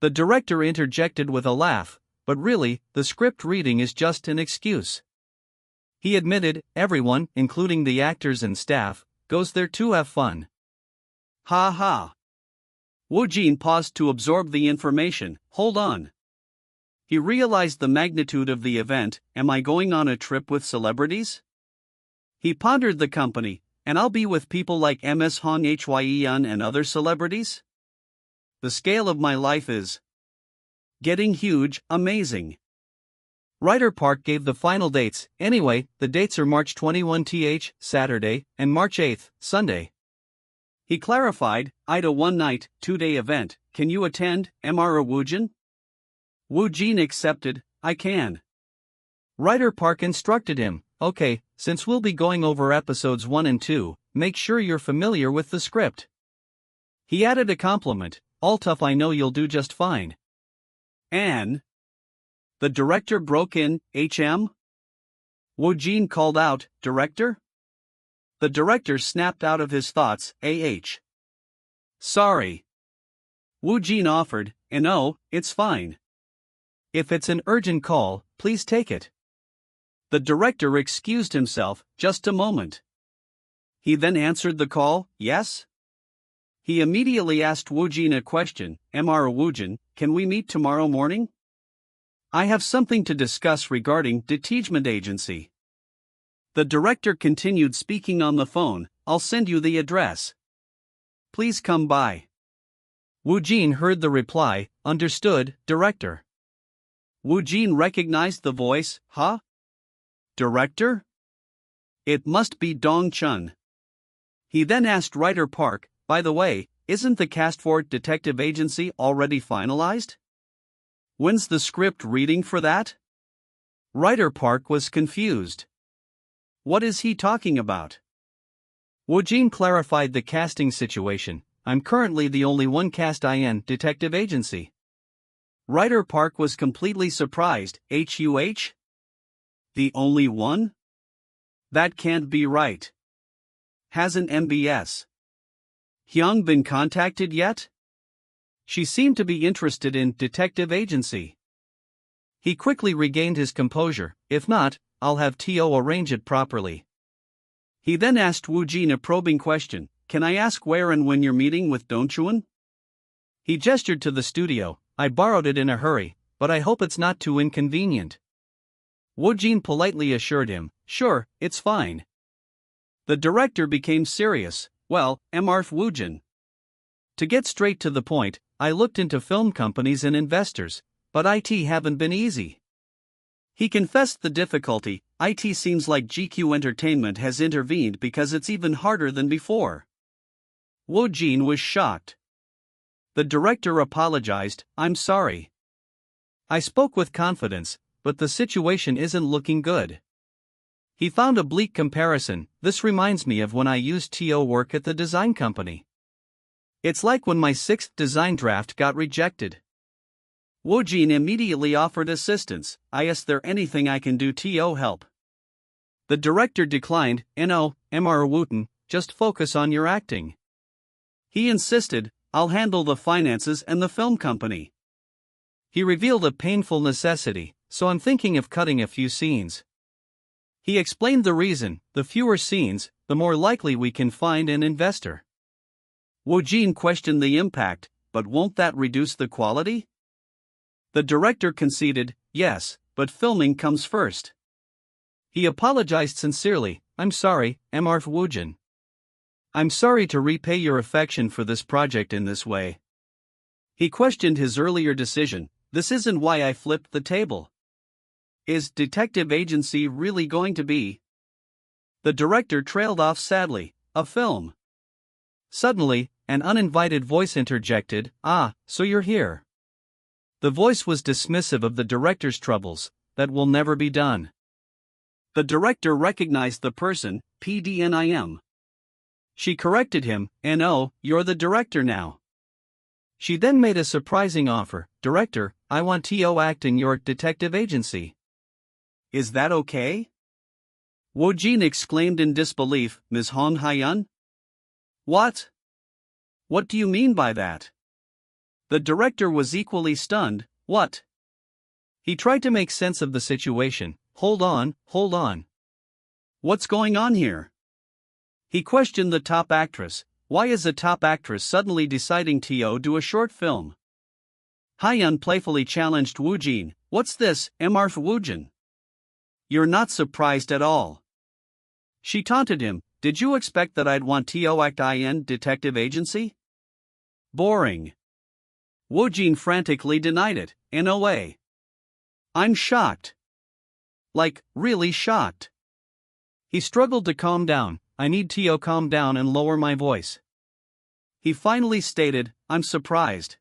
The director interjected with a laugh, but really, the script reading is just an excuse. He admitted, everyone, including the actors and staff, goes there to have fun. Ha ha. Woojin paused to absorb the information. Hold on. He realized the magnitude of the event. Am I going on a trip with celebrities? He pondered the company, and I'll be with people like MS Hong Hyeon and other celebrities? The scale of my life is getting huge, amazing. Writer Park gave the final dates. Anyway, the dates are March 21th, Saturday, and March 8th, Sunday. He clarified, Ida one night, 2-day event. Can you attend, Mr. Woojin? Woojin accepted. I can. Writer Park instructed him, okay, since we'll be going over episodes 1 and 2, make sure you're familiar with the script. He added a compliment, all tough, I know you'll do just fine. And the director broke in, HM? Woojin called out, Director? The director snapped out of his thoughts, Sorry. Woojin offered, no, it's fine. If it's an urgent call, please take it. The director excused himself, just a moment. He then answered the call, yes? He immediately asked Woojin a question, Mr. Woojin, can we meet tomorrow morning? I have something to discuss regarding detachment agency. The director continued speaking on the phone, I'll send you the address. Please come by. Woojin heard the reply, understood, director. Woojin recognized the voice, huh? Director? It must be Dong Chun. He then asked Writer Park, by the way, isn't the cast for detective agency already finalized? When's the script reading for that? Writer Park was confused. What is he talking about? Woojin clarified the casting situation. I'm currently the only one cast in detective agency. Writer Park was completely surprised. HUH? The only one? That can't be right. Hasn't MBS Hyung been contacted yet? She seemed to be interested in detective agency. He quickly regained his composure. If not, I'll have TO arrange it properly. He then asked Woojin a probing question. Can I ask where and when you're meeting with Dongchuan? He gestured to the studio. I borrowed it in a hurry, but I hope it's not too inconvenient. Woojin politely assured him, sure, it's fine. The director became serious. Well, Mr. Woojin. To get straight to the point, I looked into film companies and investors, but IT haven't been easy. He confessed the difficulty. IT seems like GQ Entertainment has intervened because it's even harder than before. Woojin was shocked. The director apologized, I'm sorry. I spoke with confidence, but the situation isn't looking good. He found a bleak comparison. This reminds me of when I used TO work at the design company. It's like when my 6th design draft got rejected. Woojin immediately offered assistance. I asked there anything I can do to help. The director declined. No, Mr. Woojin, just focus on your acting. He insisted, I'll handle the finances and the film company. He revealed a painful necessity, so I'm thinking of cutting a few scenes. He explained the reason, the fewer scenes, the more likely we can find an investor. Woojin questioned the impact, but won't that reduce the quality? The director conceded, yes, but filming comes first. He apologized sincerely, I'm sorry, Mr. Woojin. I'm sorry to repay your affection for this project in this way. He questioned his earlier decision. This isn't why I flipped the table. Is detective agency really going to be? The director trailed off sadly. A film. Suddenly, an uninvited voice interjected, so you're here. The voice was dismissive of the director's troubles. That will never be done. The director recognized the person, PDNIM. She corrected him, no, you're the director now. She then made a surprising offer. Director, I want T.O. acting your detective agency. Is that okay? Woojin exclaimed in disbelief. Ms. Hong Hyun? What? What do you mean by that? The director was equally stunned. What? He tried to make sense of the situation. Hold on. What's going on here? He questioned the top actress. Why is a top actress suddenly deciding to do a short film? Hyun playfully challenged Woojin. What's this, Mr. Woojin? You're not surprised at all. She taunted him. Did you expect that I'd want to act in detective agency? Boring. Woojin frantically denied it. In a way. I'm shocked. Like, really shocked. He struggled to calm down. I need to calm down and lower my voice. He finally stated, I'm surprised.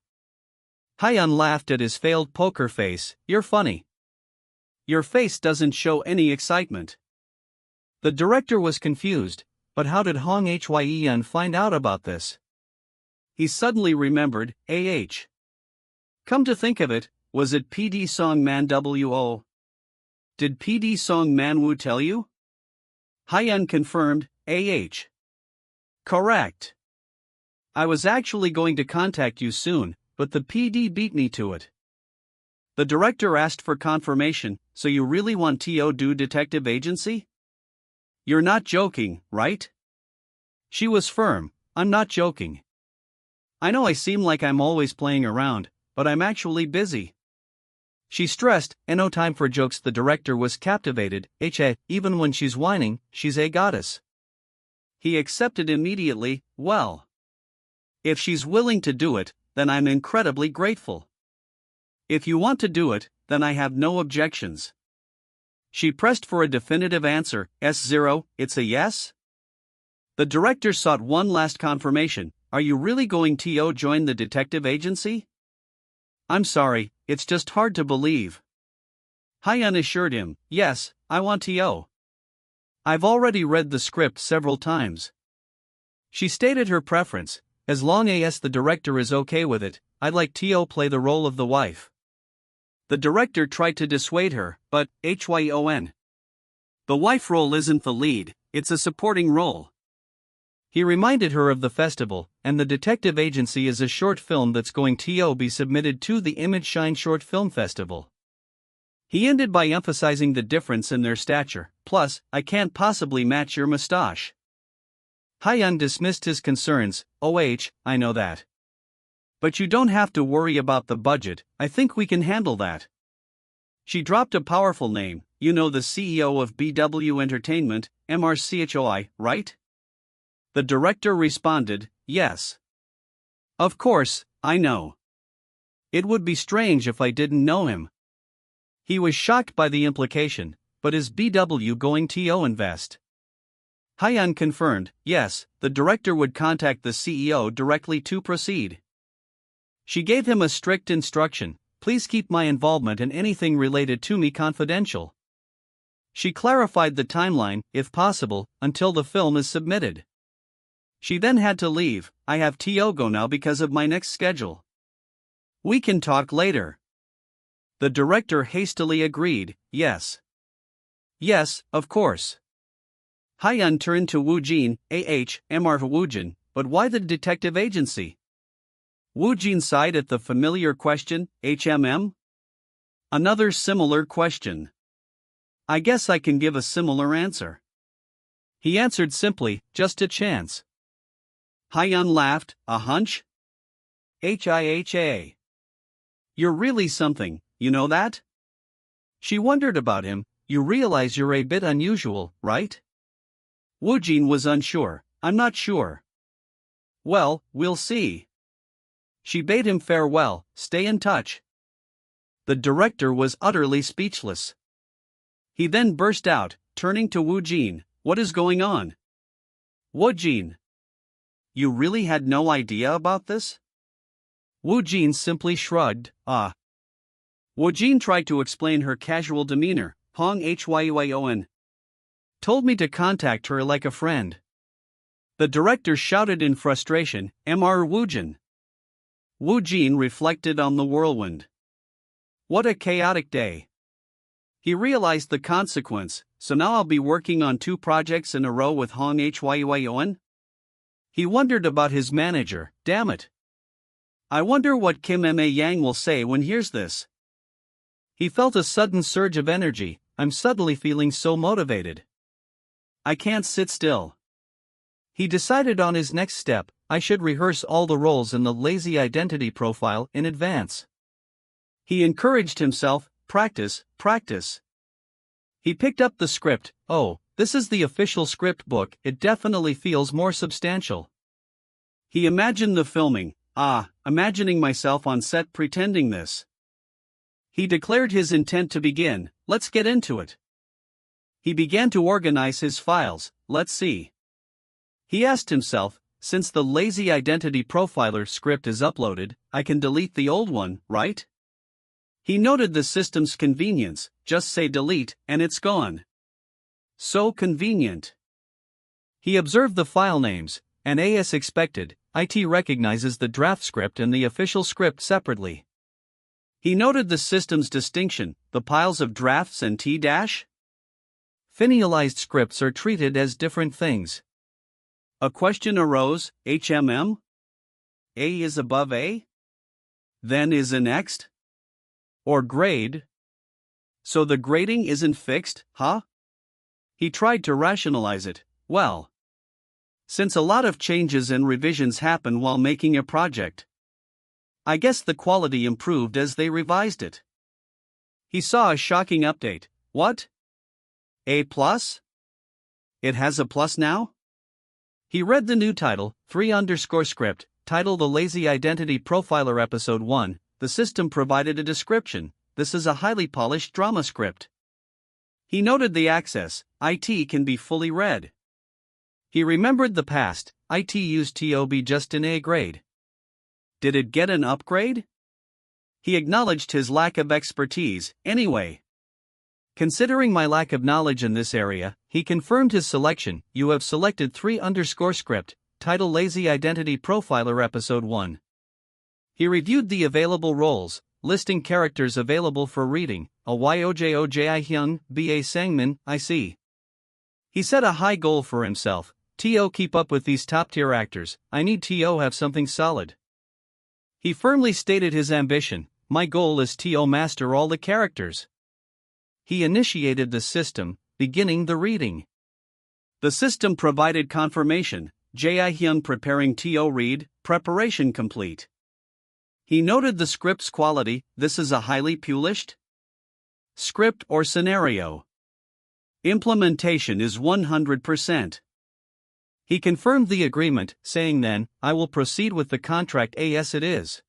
Hyun laughed at his failed poker face. You're funny. Your face doesn't show any excitement. The director was confused, but how did Hong Hyeon find out about this? He suddenly remembered, Come to think of it, was it PD Song Man WO? Did PD Song Manhwa tell you? Hyun confirmed, Correct. I was actually going to contact you soon, but the PD beat me to it. The director asked for confirmation. So you really want to do detective agency? You're not joking, right? She was firm. I'm not joking. I know I seem like I'm always playing around, but I'm actually busy. She stressed, no time for jokes. The director was captivated. Even when she's whining, she's a goddess. He accepted immediately. Well, if she's willing to do it, then I'm incredibly grateful. If you want to do it, then I have no objections. She pressed for a definitive answer. S0, it's a yes? The director sought one last confirmation. Are you really going to join the detective agency? I'm sorry, it's just hard to believe. Hyun assured him, yes, I want to. I've already read the script several times. She stated her preference. As long as the director is okay with it, I'd like to play the role of the wife. The director tried to dissuade her, but, Hyon. The wife role isn't the lead, it's a supporting role. He reminded her of the festival, and the detective agency is a short film that's going to be submitted to the Image Shine Short Film Festival. He ended by emphasizing the difference in their stature. Plus, I can't possibly match your mustache. Hyun dismissed his concerns. I know that. But you don't have to worry about the budget, I think we can handle that. She dropped a powerful name. You know the CEO of BW Entertainment, MRCHOI, right? The director responded, yes. Of course, I know. It would be strange if I didn't know him. He was shocked by the implication, but is BW going to invest? Hyun confirmed, yes, the director would contact the CEO directly to proceed. She gave him a strict instruction, please keep my involvement in anything related to me confidential. She clarified the timeline, if possible, until the film is submitted. She then had to leave. I have to go now because of my next schedule. We can talk later. The director hastily agreed, yes. Yes, of course. Hyun turned to Woojin, Mr. Woojin, but why the detective agency? Woojin sighed at the familiar question, Another similar question. I guess I can give a similar answer. He answered simply, just a chance. Hyun laughed, a hunch? HIHA. You're really something, you know that? She wondered about him. You realize you're a bit unusual, right? Woojin was unsure. I'm not sure. Well, we'll see. She bade him farewell. Stay in touch. The director was utterly speechless. He then burst out, turning to Woojin. What is going on? Woojin. You really had no idea about this? Woojin simply shrugged. Woojin tried to explain her casual demeanor. Hong Hyon told me to contact her like a friend. The director shouted in frustration, Mr. Woojin. Woojin reflected on the whirlwind. What a chaotic day. He realized the consequence, so now I'll be working on 2 projects in a row with Hong Hyon? He wondered about his manager, damn it. I wonder what Kim Ma Yang will say when hears this. He felt a sudden surge of energy. I'm suddenly feeling so motivated. I can't sit still. He decided on his next step. I should rehearse all the roles in the lazy identity profile in advance. He encouraged himself, practice, practice. He picked up the script. Oh, this is the official script book, it definitely feels more substantial. He imagined the filming, imagining myself on set pretending this. He declared his intent to begin. Let's get into it. He began to organize his files. Let's see. He asked himself, since the lazy identity profiler script is uploaded, I can delete the old one, right? He noted the system's convenience, just say delete, and it's gone. So convenient. He observed the file names, and as expected, IT recognizes the draft script and the official script separately. He noted the system's distinction, the piles of drafts and T-. Finalized scripts are treated as different things. A question arose, HMM? A is above A? Then is a next? Or grade? So the grading isn't fixed, huh? He tried to rationalize it. Well, since a lot of changes and revisions happen while making a project, I guess the quality improved as they revised it. He saw a shocking update. What? A+? It has a plus now? He read the new title, 3_script, title The Lazy Identity Profiler Episode 1, the system provided a description, this is a highly polished drama script. He noted the access, IT can be fully read. He remembered the past, IT used TOB just in A grade. Did it get an upgrade? He acknowledged his lack of expertise, anyway. Considering my lack of knowledge in this area, he confirmed his selection. You have selected 3_script, title Lazy Identity Profiler Episode 1. He reviewed the available roles, listing characters available for reading, a Yojo Jaehyung, BA Sangmin, IC. He set a high goal for himself. TO keep up with these top-tier actors, I need TO have something solid. He firmly stated his ambition, my goal is TO master all the characters. He initiated the system, beginning the reading. The system provided confirmation, Jaehyung preparing TO read, preparation complete. He noted the script's quality, this is a highly polished script or scenario. Implementation is 100%. He confirmed the agreement, saying then, I will proceed with the contract as it is.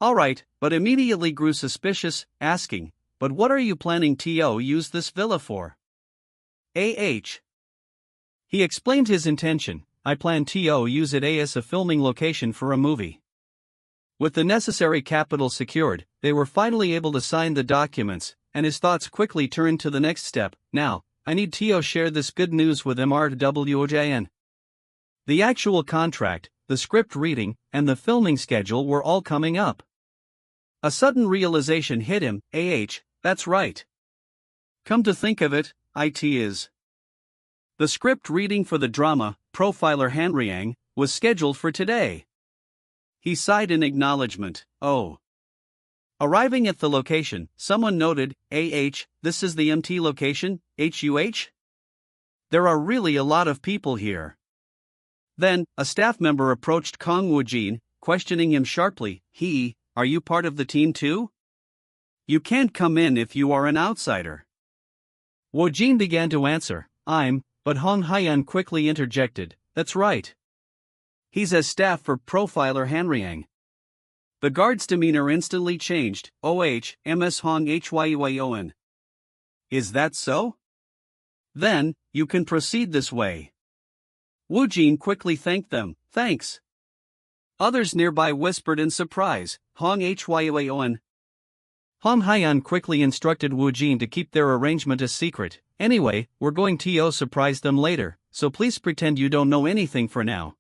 Alright, but immediately grew suspicious, asking, but what are you planning TO use this villa for? He explained his intention, I plan TO use it as a filming location for a movie. With the necessary capital secured, they were finally able to sign the documents, and his thoughts quickly turned to the next step. Now, I need TO share this good news with MRWOJN. The actual contract, the script reading, and the filming schedule were all coming up. A sudden realization hit him, that's right. Come to think of it, IT is. The script reading for the drama, Profiler Hanryang, was scheduled for today. He sighed in acknowledgement, oh. Arriving at the location, someone noted, this is the MT location, HUH? There are really a lot of people here. Then, a staff member approached Kang Woojin, questioning him sharply, are you part of the team too? You can't come in if you are an outsider. Woojin began to answer, but Hong Hyon quickly interjected, that's right. He's as staff for Profiler Hanryang. The guard's demeanor instantly changed, MS Hong Hyon. Is that so? Then, you can proceed this way. Woojin quickly thanked them, thanks. Others nearby whispered in surprise, Hong Hyon. Hong Hyon quickly instructed Woojin to keep their arrangement a secret. Anyway, we're going to surprise them later, so please pretend you don't know anything for now.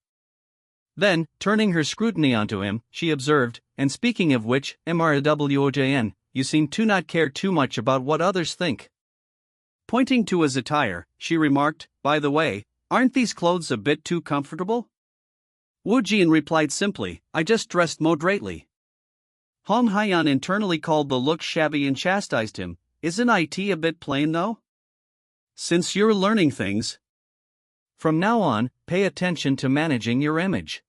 Then, turning her scrutiny onto him, she observed, and speaking of which, MRWOJN, you seem to not care too much about what others think. Pointing to his attire, she remarked, by the way, aren't these clothes a bit too comfortable? Woojin replied simply, I just dressed moderately. Hong Hyeon internally called the look shabby and chastised him, isn't it a bit plain though? Since you're learning things, from now on, pay attention to managing your image.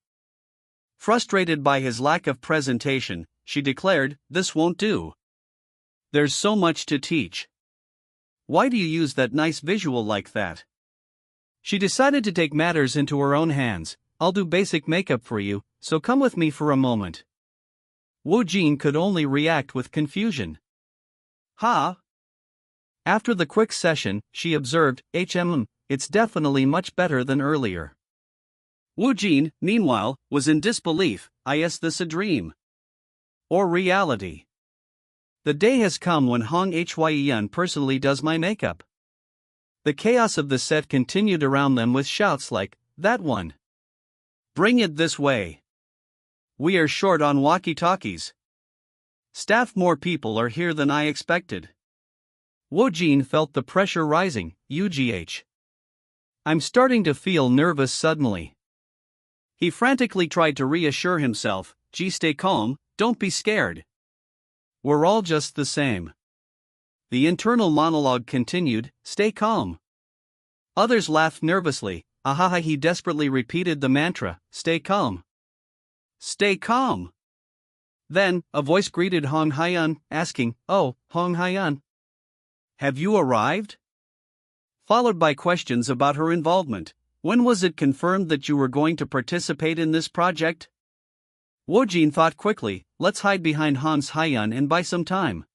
Frustrated by his lack of presentation, she declared, this won't do. There's so much to teach. Why do you use that nice visual like that? She decided to take matters into her own hands. I'll do basic makeup for you, so come with me for a moment. Woojin could only react with confusion. Ha! After the quick session, she observed, it's definitely much better than earlier. Woojin, meanwhile, was in disbelief. Is this a dream? Or reality? The day has come when Hong Hyeon personally does my makeup. The chaos of the set continued around them with shouts like, that one. Bring it this way. We are short on walkie-talkies. Staff, more people are here than I expected. Woojin felt the pressure rising. I'm starting to feel nervous suddenly. He frantically tried to reassure himself, stay calm, don't be scared. We're all just the same. The internal monologue continued, stay calm. Others laughed nervously. He desperately repeated the mantra, stay calm. Stay calm. Then, a voice greeted Hong Hyeon, asking, oh, Hong Hyeon, have you arrived? Followed by questions about her involvement. When was it confirmed that you were going to participate in this project? Woojin thought quickly, let's hide behind Hong Hyeon and buy some time.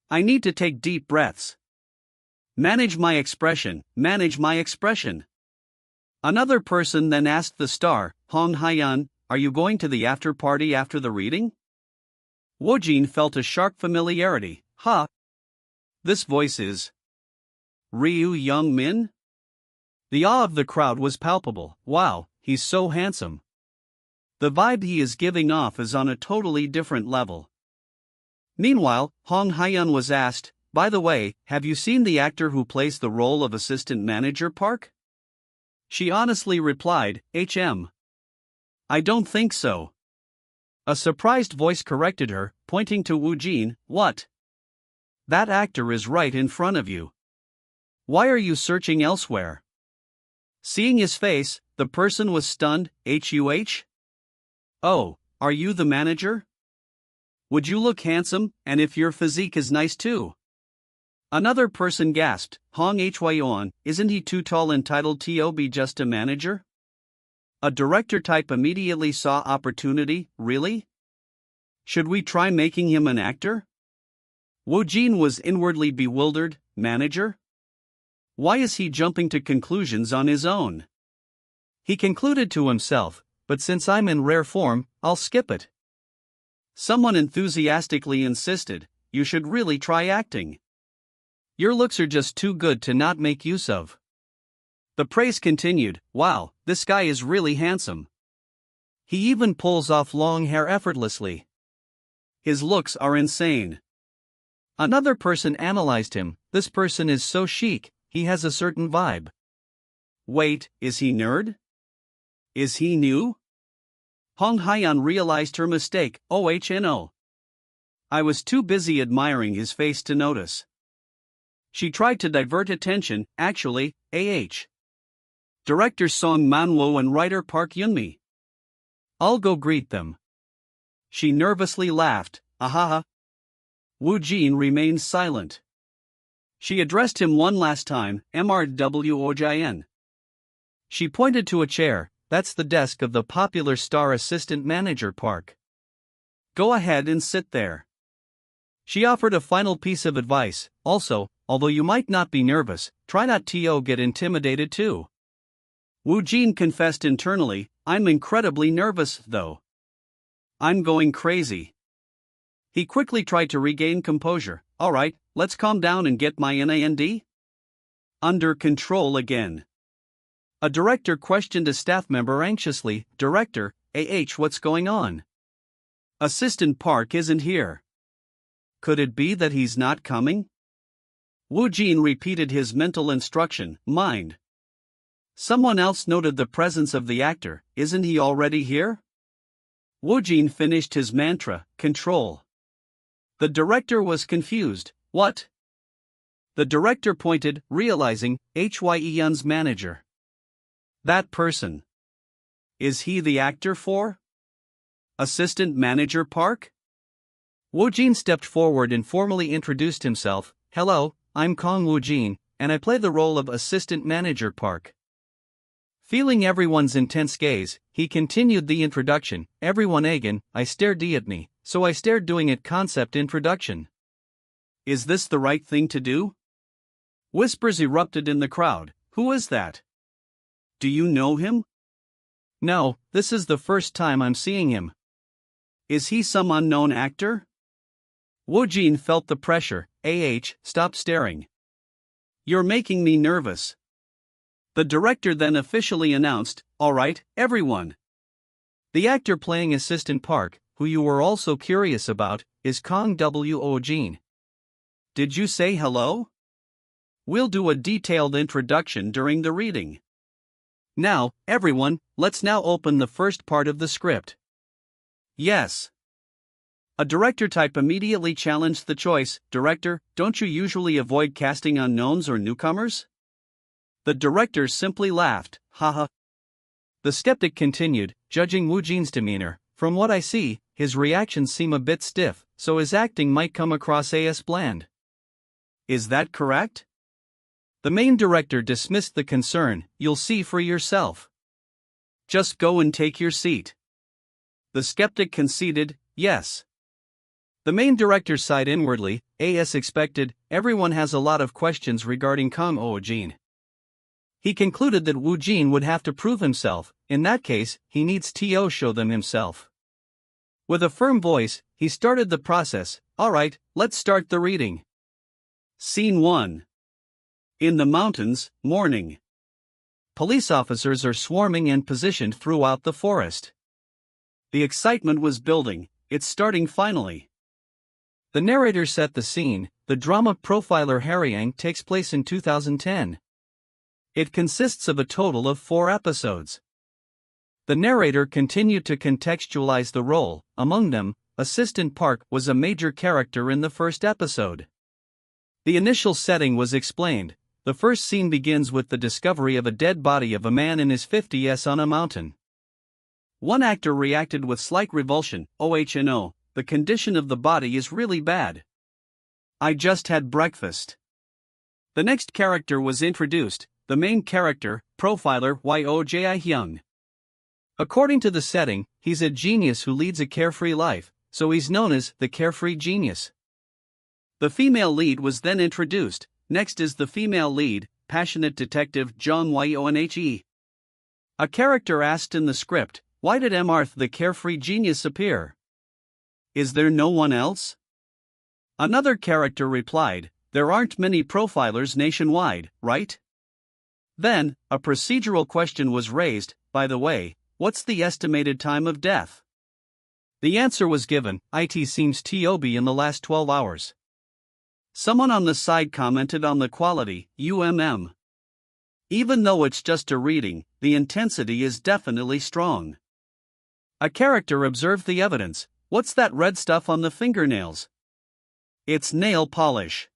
I need to take deep breaths. Manage my expression. Another person then asked the star, Hong Hyeon, are you going to the after party after the reading? Woojin felt a sharp familiarity. This voice is Ryu Young Min? The awe of the crowd was palpable. Wow, he's so handsome. The vibe he is giving off is on a totally different level. Meanwhile, Hong Hyeon was asked, by the way, have you seen the actor who plays the role of assistant manager Park? She honestly replied, I don't think so. A surprised voice corrected her, pointing to Woojin, what? That actor is right in front of you. Why are you searching elsewhere? Seeing his face, the person was stunned. Oh, are you the manager? Would you look handsome, and if your physique is nice too? Another person gasped, Hong Hyeon, isn't he too tall entitled to be just a manager? A director type immediately saw opportunity, really? Should we try making him an actor? Woojin was inwardly bewildered, manager? Why is he jumping to conclusions on his own? He concluded to himself, but since I'm in rare form, I'll skip it. Someone enthusiastically insisted, you should really try acting. Your looks are just too good to not make use of. The praise continued, wow, this guy is really handsome. He even pulls off long hair effortlessly. His looks are insane. Another person analyzed him, this person is so chic, he has a certain vibe. Wait, is he nerd? Is he new? Hong Hyeon realized her mistake, no. I was too busy admiring his face to notice. She tried to divert attention, actually, Director Song Manhwa and writer Park Yoonmi. I'll go greet them. She nervously laughed, Woojin remained silent. She addressed him one last time, MRWOJN. She pointed to a chair, that's the desk of the popular star assistant manager Park. Go ahead and sit there. She offered a final piece of advice, also, although you might not be nervous, try not to get intimidated too. Woojin confessed internally, I'm incredibly nervous though. I'm going crazy. He quickly tried to regain composure, alright, let's calm down and get my NAND under control again. A director questioned a staff member anxiously, "Director, what's going on? Assistant Park isn't here. Could it be that he's not coming?" Woojin repeated his mental instruction, "Mind." Someone else noted the presence of the actor, "Isn't he already here?" Woojin finished his mantra, "Control." The director was confused, "What?" The director pointed, realizing, Hyeon's manager. "That person. Is he the actor for Assistant Manager Park?" Woojin stepped forward and formally introduced himself, "Hello, I'm Kang Woojin, and I play the role of Assistant Manager Park." Feeling everyone's intense gaze, he continued the introduction, "Everyone again, I stared at me, so I stared doing it concept introduction. Is this the right thing to do?" Whispers erupted in the crowd, "Who is that? Do you know him?" "No, this is the first time I'm seeing him." "Is he some unknown actor?" Woojin felt the pressure, stop staring. "You're making me nervous." The director then officially announced, "All right, everyone. The actor playing Assistant Park, who you were also curious about, is Kang Woojin. Did you say hello? We'll do a detailed introduction during the reading. Now, everyone, let's now open the first part of the script." "Yes." A director type immediately challenged the choice, "Director, don't you usually avoid casting unknowns or newcomers?" The director simply laughed, "Haha." The skeptic continued, "Judging Woojin's demeanor, from what I see, his reactions seem a bit stiff, so his acting might come across as bland. Is that correct?" The main director dismissed the concern, "You'll see for yourself. Just go and take your seat." The skeptic conceded, "Yes." The main director sighed inwardly, as expected, everyone has a lot of questions regarding Kang Woojin. He concluded that Woojin would have to prove himself, in that case, he needs to show them himself. With a firm voice, he started the process, "Alright, let's start the reading." Scene 1. In the mountains, morning. Police officers are swarming and positioned throughout the forest. The excitement was building, it's starting finally. The narrator set the scene, the drama Profiler Haryang takes place in 2010. It consists of a total of 4 episodes. The narrator continued to contextualize the role, among them, Assistant Park was a major character in the first episode. The initial setting was explained. The first scene begins with the discovery of a dead body of a man in his 50s on a mountain. One actor reacted with slight revulsion, "Oh, the condition of the body is really bad. I just had breakfast." The next character was introduced, the main character, Profiler Hyung. According to the setting, he's a genius who leads a carefree life, so he's known as the carefree genius. The female lead was then introduced. Next is the female lead, passionate detective Jong Hyonhe. A character asked in the script, "Why did Marth the carefree genius appear? Is there no one else?" Another character replied, "There aren't many profilers nationwide, right?" Then, a procedural question was raised, "By the way, what's the estimated time of death?" The answer was given, "It seems to be in the last 12 hours. Someone on the side commented on the quality, Even though it's just a reading, the intensity is definitely strong. A character observed the evidence, "What's that red stuff on the fingernails?" "It's nail polish."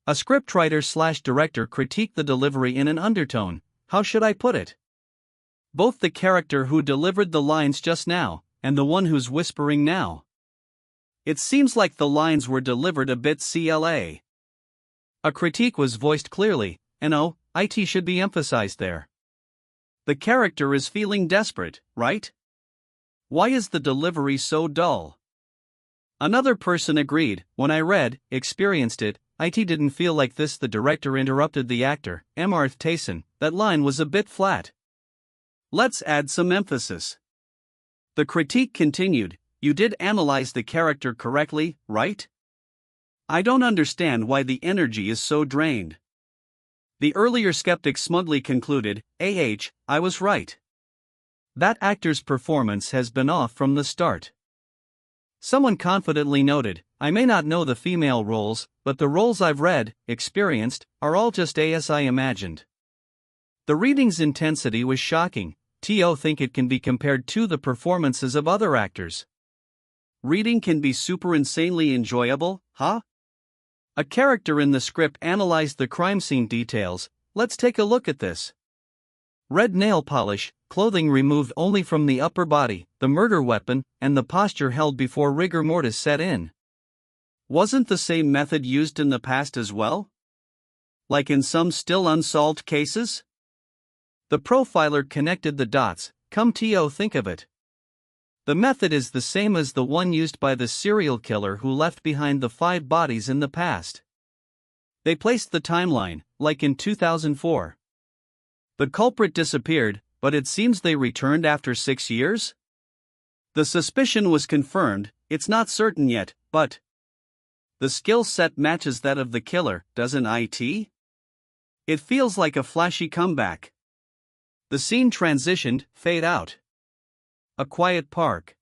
A scriptwriter/director critiqued the delivery in an undertone, "How should I put it? Both the character who delivered the lines just now, and the one who's whispering now. It seems like the lines were delivered a bit CLA." A critique was voiced clearly, it should be emphasized there. The character is feeling desperate, right? Why is the delivery so dull? Another person agreed, "When I experienced it, it didn't feel like this." The director interrupted the actor, Marth Tayson, "That line was a bit flat. Let's add some emphasis." The critique continued, "You did analyze the character correctly, right? I don't understand why the energy is so drained. The earlier skeptic smugly concluded, I was right. That actor's performance has been off from the start. Someone confidently noted, I may not know the female roles, but the roles I've read, experienced, are all just as I imagined. The reading's intensity was shocking. To think it can be compared to the performances of other actors. Reading can be super insanely enjoyable, huh? A character in the script analyzed the crime scene details. Let's take a look at this. Red nail polish, clothing removed only from the upper body, the murder weapon, and the posture held before rigor mortis set in. Wasn't the same method used in the past as well? Like in some still unsolved cases? The profiler connected the dots. Come to think of it. The method is the same as the one used by the serial killer who left behind the 5 bodies in the past. They placed the timeline, like in 2004. The culprit disappeared, but it seems they returned after 6 years? The suspicion was confirmed, it's not certain yet, but the skill set matches that of the killer, doesn't it? It feels like a flashy comeback. The scene transitioned, fade out. A quiet park.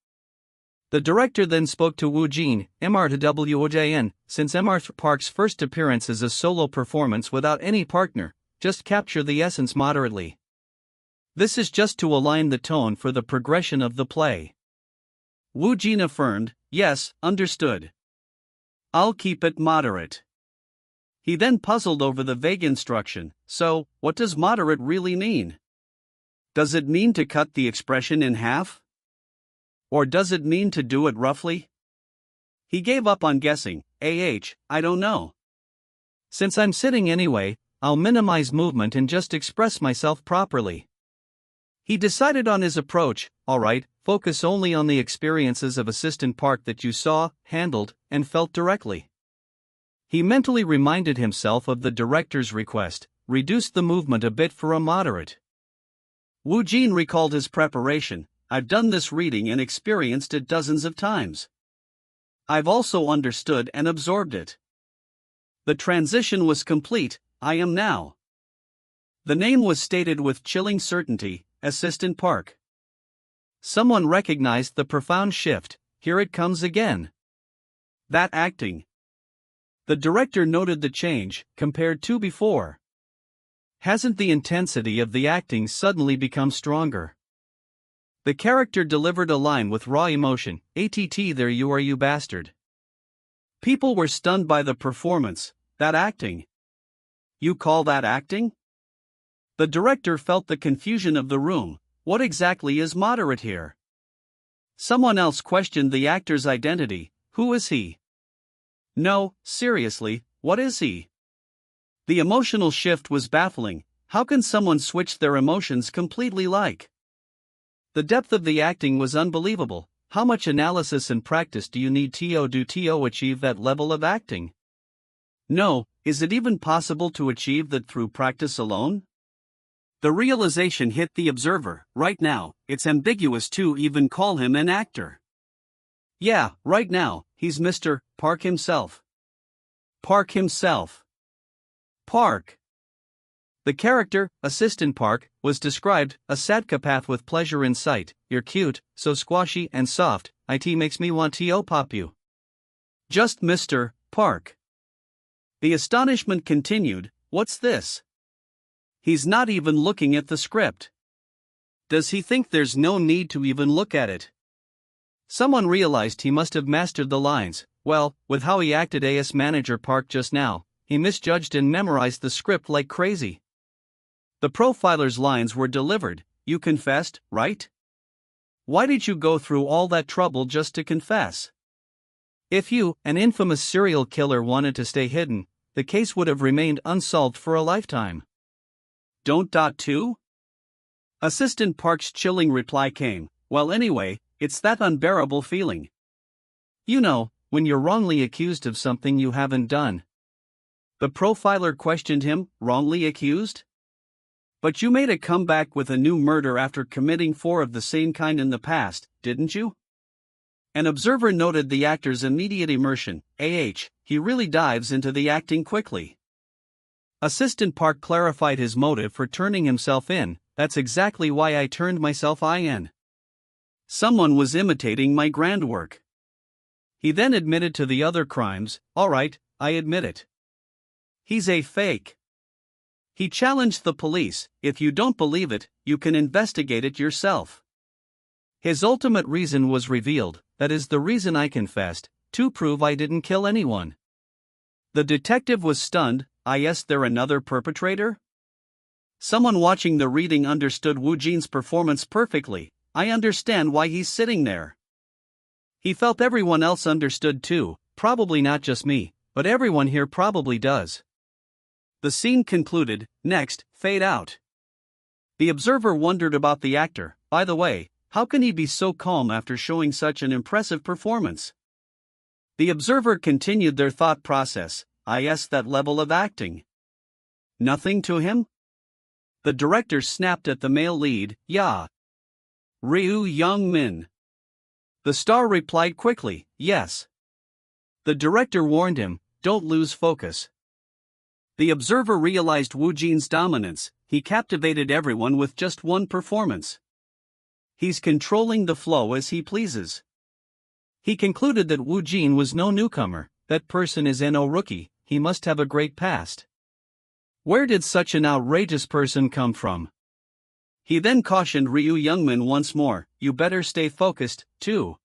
The director then spoke to Woojin, Mr. to Wojin, since Mr. Park's first appearance is a solo performance without any partner, just capture the essence moderately. This is just to align the tone for the progression of the play. Woojin affirmed, yes, understood. I'll keep it moderate. He then puzzled over the vague instruction, so, what does moderate really mean? Does it mean to cut the expression in half? Or does it mean to do it roughly? He gave up on guessing. I don't know. Since I'm sitting anyway, I'll minimize movement and just express myself properly. He decided on his approach. Alright, focus only on the experiences of Assistant Park that you saw, handled, and felt directly. He mentally reminded himself of the director's request, reduce the movement a bit for a moderate. Woojin recalled his preparation. I've done this reading and experienced it dozens of times. I've also understood and absorbed it. The transition was complete. I am now. The name was stated with chilling certainty, Assistant Park. Someone recognized the profound shift. Here it comes again. That acting. The director noted the change, compared to before. Hasn't the intensity of the acting suddenly become stronger? The character delivered a line with raw emotion, there you are you bastard. People were stunned by the performance, that acting. You call that acting? The director felt the confusion of the room. What exactly is moderate here? Someone else questioned the actor's identity. Who is he? No, seriously, what is he? The emotional shift was baffling. How can someone switch their emotions completely like? The depth of the acting was unbelievable. How much analysis and practice do you need to achieve that level of acting? No, is it even possible to achieve that through practice alone? The realization hit the observer. Right now, it's ambiguous to even call him an actor. Yeah, right now, he's Mr. Park himself. Park himself. Park. The character, Assistant Park, was described, a psychopath with pleasure in sight. You're cute, so squashy and soft, it makes me want to pop you. Just Mr. Park. The astonishment continued. What's this? He's not even looking at the script. Does he think there's no need to even look at it? Someone realized he must have mastered the lines. Well, with how he acted as manager Park just now, he misjudged and memorized the script like crazy. The profiler's lines were delivered. You confessed, right? Why did you go through all that trouble just to confess? If you, an infamous serial killer, wanted to stay hidden, the case would have remained unsolved for a lifetime. Don't. Too? Assistant Park's chilling reply came. Well, anyway, it's that unbearable feeling. You know, when you're wrongly accused of something you haven't done. The profiler questioned him. Wrongly accused? But you made a comeback with a new murder after committing 4 of the same kind in the past, didn't you? An observer noted the actor's immediate immersion. He really dives into the acting quickly. Assistant Park clarified his motive for turning himself in. That's exactly why I turned myself in. Someone was imitating my grand work. He then admitted to the other crimes. Alright, I admit it. He's a fake. He challenged the police. If you don't believe it, you can investigate it yourself. His ultimate reason was revealed. That is the reason I confessed, to prove I didn't kill anyone. The detective was stunned. Is there another perpetrator? Someone watching the reading understood Woojin's performance perfectly. I understand why he's sitting there. He felt everyone else understood too, probably not just me, but everyone here probably does. The scene concluded. Next, fade out. The observer wondered about the actor. By the way, how can he be so calm after showing such an impressive performance? The observer continued their thought process. That level of acting. Nothing to him? The director snapped at the male lead. Yeah. Ryu Young-min. The star replied quickly, yes. The director warned him, don't lose focus. The observer realized Woojin's dominance. He captivated everyone with just one performance. He's controlling the flow as he pleases. He concluded that Woojin was no newcomer. That person is no rookie. He must have a great past. Where did such an outrageous person come from? He then cautioned Ryu Youngmin once more, you better stay focused, too.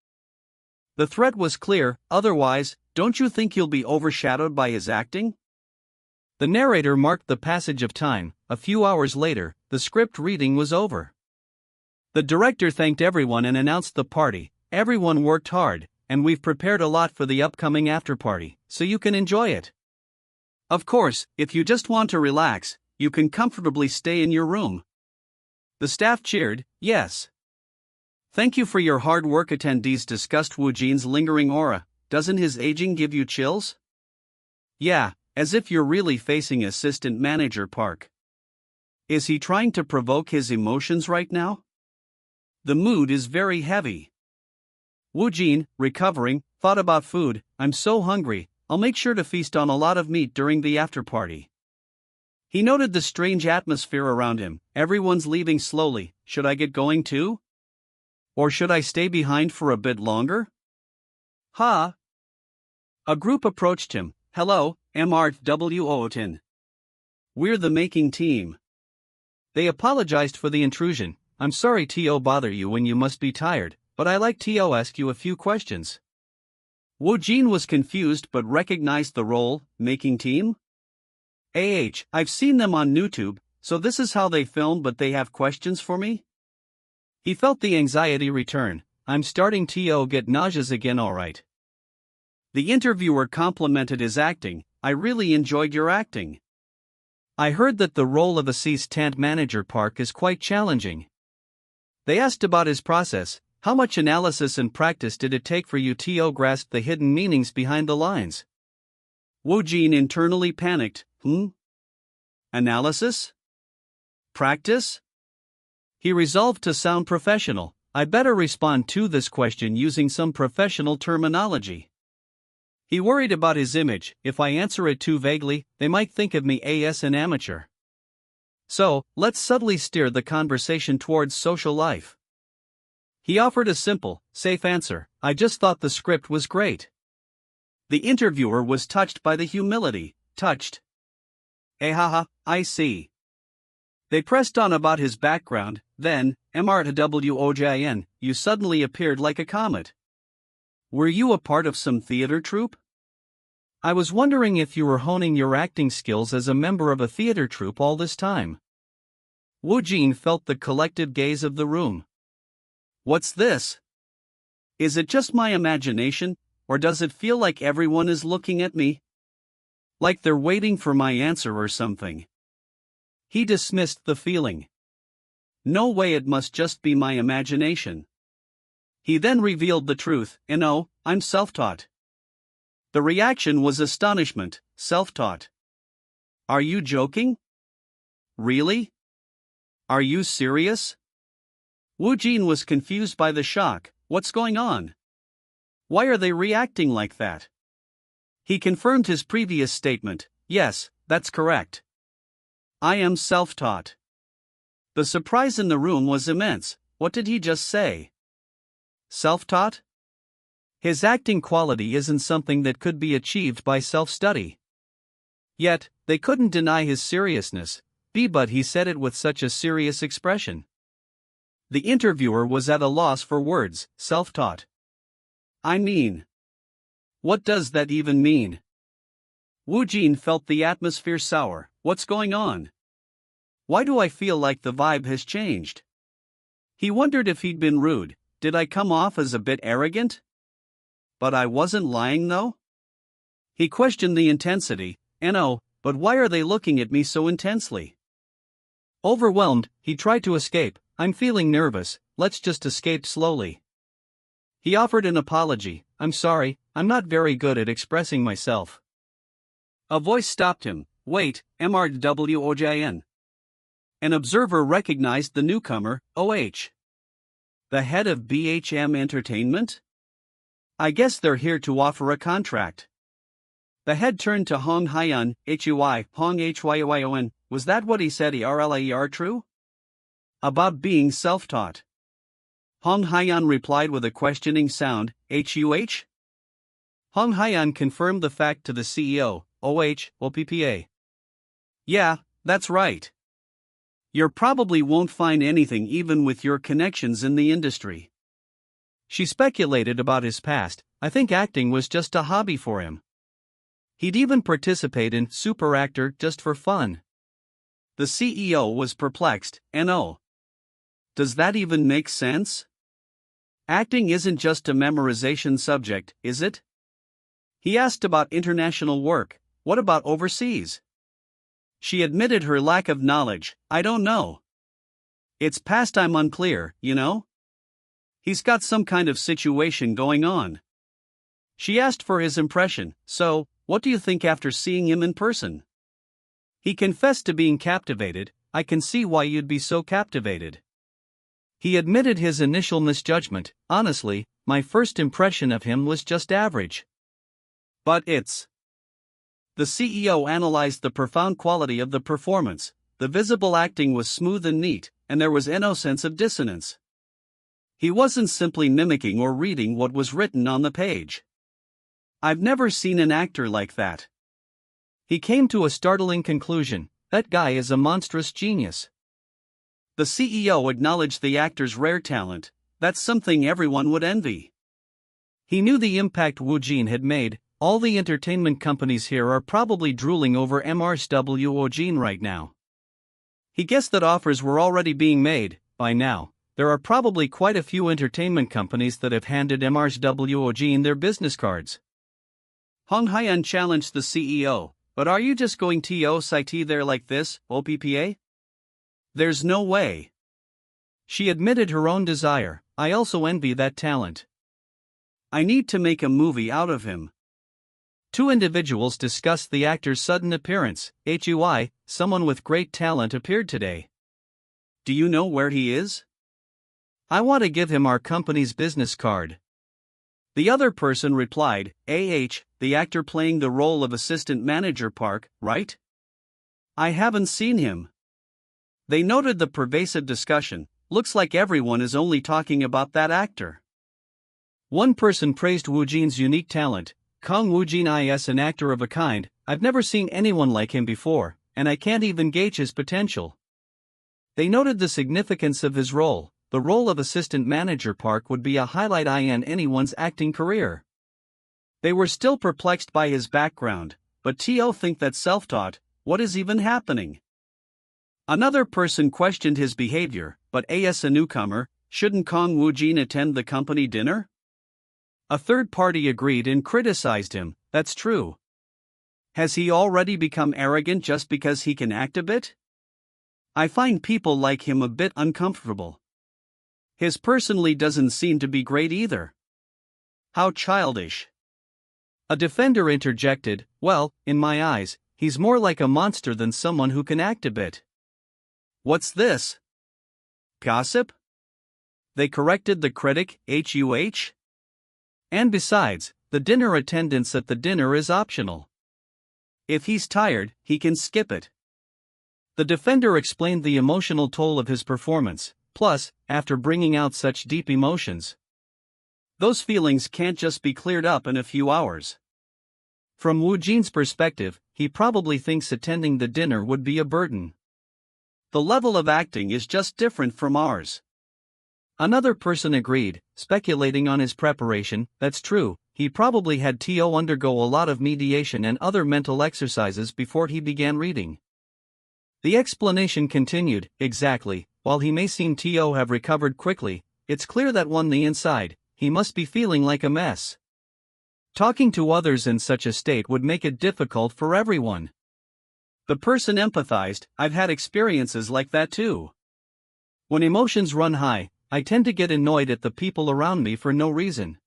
The threat was clear, otherwise, don't you think you'll be overshadowed by his acting? The narrator marked the passage of time. A few hours later, the script reading was over. The director thanked everyone and announced the party. Everyone worked hard, and we've prepared a lot for the upcoming after-party, so you can enjoy it. Of course, if you just want to relax, you can comfortably stay in your room. The staff cheered, yes. Thank you for your hard work. Attendees discussed Woojin's lingering aura. Doesn't his aging give you chills? Yeah, as if you're really facing Assistant Manager Park. Is he trying to provoke his emotions right now? The mood is very heavy. Woojin, recovering, thought about food. I'm so hungry, I'll make sure to feast on a lot of meat during the after-party. He noted the strange atmosphere around him. Everyone's leaving slowly. Should I get going too? Or should I stay behind for a bit longer? Ha! A group approached him. Hello, MRWOTIN. We're the making team. They apologized for the intrusion. I'm sorry to bother you when you must be tired, but I like to ask you a few questions. Woojin was confused but recognized the role, making team? I've seen them on YouTube, so this is how they film, but they have questions for me? He felt the anxiety return. I'm starting to get nauseous again. Alright. The interviewer complimented his acting. I really enjoyed your acting. I heard that the role of Assistant Manager Park is quite challenging. They asked about his process. How much analysis and practice did it take for you to grasp the hidden meanings behind the lines? Woojin internally panicked. Analysis? Practice? He resolved to sound professional. I better respond to this question using some professional terminology. He worried about his image. If I answer it too vaguely, they might think of me as an amateur. So, let's subtly steer the conversation towards social life. He offered a simple, safe answer. I just thought the script was great. The interviewer was touched by the humility. Touched. Haha, I see. They pressed on about his background. Then, MRWOJIN, you suddenly appeared like a comet. Were you a part of some theater troupe? I was wondering if you were honing your acting skills as a member of a theater troupe all this time. Woojin felt the collective gaze of the room. What's this? Is it just my imagination, or does it feel like everyone is looking at me? Like they're waiting for my answer or something. He dismissed the feeling. No way, it must just be my imagination. He then revealed the truth. I'm self-taught. The reaction was astonishment. Self-taught. Are you joking? Really? Are you serious? Woojin was confused by the shock. What's going on? Why are they reacting like that? He confirmed his previous statement. Yes, that's correct. I am self-taught. The surprise in the room was immense. What did he just say? Self-taught? His acting quality isn't something that could be achieved by self-study. Yet, they couldn't deny his seriousness, but he said it with such a serious expression. The interviewer was at a loss for words. Self-taught. I mean, what does that even mean? Woojin felt the atmosphere sour. What's going on? Why do I feel like the vibe has changed? He wondered if he'd been rude. Did I come off as a bit arrogant? But I wasn't lying though? He questioned the intensity. No, but why are they looking at me so intensely? Overwhelmed, he tried to escape. I'm feeling nervous, let's just escape slowly. He offered an apology. I'm sorry, I'm not very good at expressing myself. A voice stopped him. Wait, MRWOJN. An observer recognized the newcomer, OH. The head of BHM Entertainment? I guess they're here to offer a contract. The head turned to Hong Hyan, HUI, Hong HYOION. Was that what he said? ERLAER true? About being self-taught. Hong Hyan replied with a questioning sound. HUH? Hong Hyan confirmed the fact to the CEO, OPPA. Yeah, that's right. You probably won't find anything even with your connections in the industry. She speculated about his past. I think acting was just a hobby for him. He'd even participate in Super Actor just for fun. The CEO was perplexed. No. Does that even make sense? Acting isn't just a memorization subject, is it? He asked about international work. What about overseas? She admitted her lack of knowledge. I don't know. It's past I'm unclear, you know? He's got some kind of situation going on. She asked for his impression. So, what do you think after seeing him in person? He confessed to being captivated. I can see why you'd be so captivated. He admitted his initial misjudgment. Honestly, my first impression of him was just average. But it's... The CEO analyzed the profound quality of the performance. The visible acting was smooth and neat, and there was no sense of dissonance. He wasn't simply mimicking or reading what was written on the page. I've never seen an actor like that. He came to a startling conclusion. That guy is a monstrous genius. The CEO acknowledged the actor's rare talent. That's something everyone would envy. He knew the impact Woojin had made. All the entertainment companies here are probably drooling over Woojin right now. He guessed that offers were already being made. By now, there are probably quite a few entertainment companies that have handed Woojin their business cards. Hong Hyan challenged the CEO, but are you just going to sit there like this, OPPA? There's no way. She admitted her own desire. I also envy that talent. I need to make a movie out of him. Two individuals discussed the actor's sudden appearance. HUI, someone with great talent appeared today. Do you know where he is? I want to give him our company's business card. The other person replied, the actor playing the role of assistant manager Park, right? I haven't seen him. They noted the pervasive discussion. Looks like everyone is only talking about that actor. One person praised Woojin's unique talent. Kang Woojin is an actor of a kind. I've never seen anyone like him before, and I can't even gauge his potential. They noted the significance of his role. The role of assistant manager Park would be a highlight in anyone's acting career. They were still perplexed by his background, but think that self-taught, what is even happening? Another person questioned his behavior, but as a newcomer, shouldn't Kang Woojin attend the company dinner? A third party agreed and criticized him. That's true. Has he already become arrogant just because he can act a bit? I find people like him a bit uncomfortable. His personality doesn't seem to be great either. How childish. A defender interjected, well, in my eyes, he's more like a monster than someone who can act a bit. What's this? Gossip? They corrected the critic, HUH? And besides, the dinner attendance at the dinner is optional. If he's tired, he can skip it. The defender explained the emotional toll of his performance, plus, after bringing out such deep emotions, those feelings can't just be cleared up in a few hours. From Woojin's perspective, he probably thinks attending the dinner would be a burden. The level of acting is just different from ours. Another person agreed, speculating on his preparation. That's true, he probably had To undergo a lot of mediation and other mental exercises before he began reading. The explanation continued, exactly, while he may seem to have recovered quickly, it's clear that on the inside, he must be feeling like a mess. Talking to others in such a state would make it difficult for everyone. The person empathized, I've had experiences like that too. When emotions run high, I tend to get annoyed at the people around me for no reason.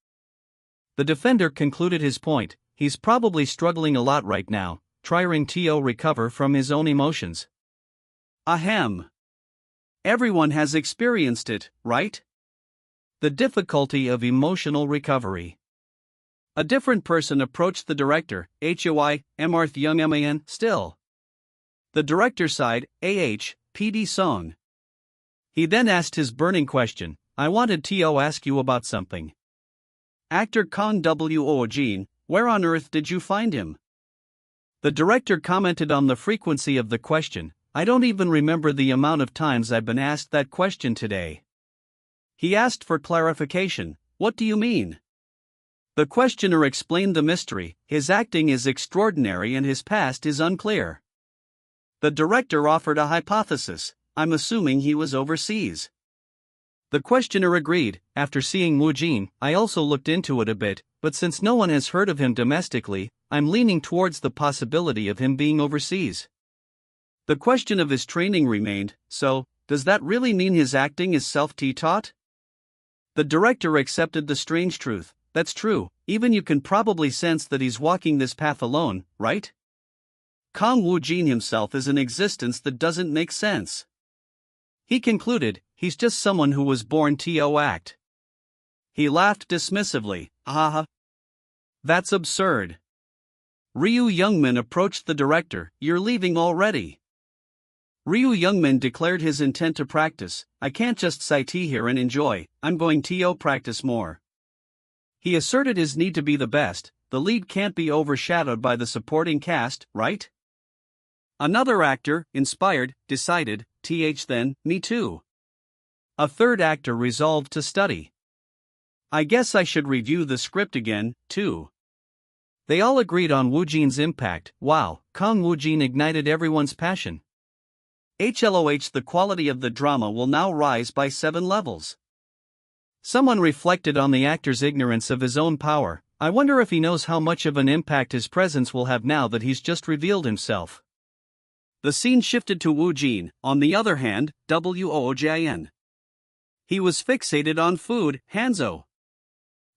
The defender concluded his point, he's probably struggling a lot right now, trying to recover from his own emotions. Ahem. Everyone has experienced it, right? The difficulty of emotional recovery. A different person approached the director, HOI, Marth Young Man, still. The director sighed, PD Song. He then asked his burning question, I wanted to ask you about something. Actor Kang Woojin, where on earth did you find him? The director commented on the frequency of the question, I don't even remember the amount of times I've been asked that question today. He asked for clarification, what do you mean? The questioner explained the mystery, his acting is extraordinary and his past is unclear. The director offered a hypothesis, I'm assuming he was overseas. The questioner agreed, after seeing Woojin, I also looked into it a bit, but since no one has heard of him domestically, I'm leaning towards the possibility of him being overseas. The question of his training remained, so, does that really mean his acting is self-taught? The director accepted the strange truth, that's true, even you can probably sense that he's walking this path alone, right? Kang Woojin himself is an existence that doesn't make sense. He concluded, he's just someone who was born to act. He laughed dismissively, haha. That's absurd. Ryu Youngmin approached the director, you're leaving already. Ryu Youngmin declared his intent to practice, I can't just sit here and enjoy, I'm going to practice more. He asserted his need to be the best, the lead can't be overshadowed by the supporting cast, right? Another actor, inspired, decided, then, me too. A third actor resolved to study. I guess I should review the script again, too. They all agreed on Woojin's impact. Wow, Kang Woojin ignited everyone's passion. HLOH, the quality of the drama will now rise by 7 levels. Someone reflected on the actor's ignorance of his own power. I wonder if he knows how much of an impact his presence will have now that he's just revealed himself. The scene shifted to Woojin, on the other hand, Woojin. He was fixated on food, Hanzo.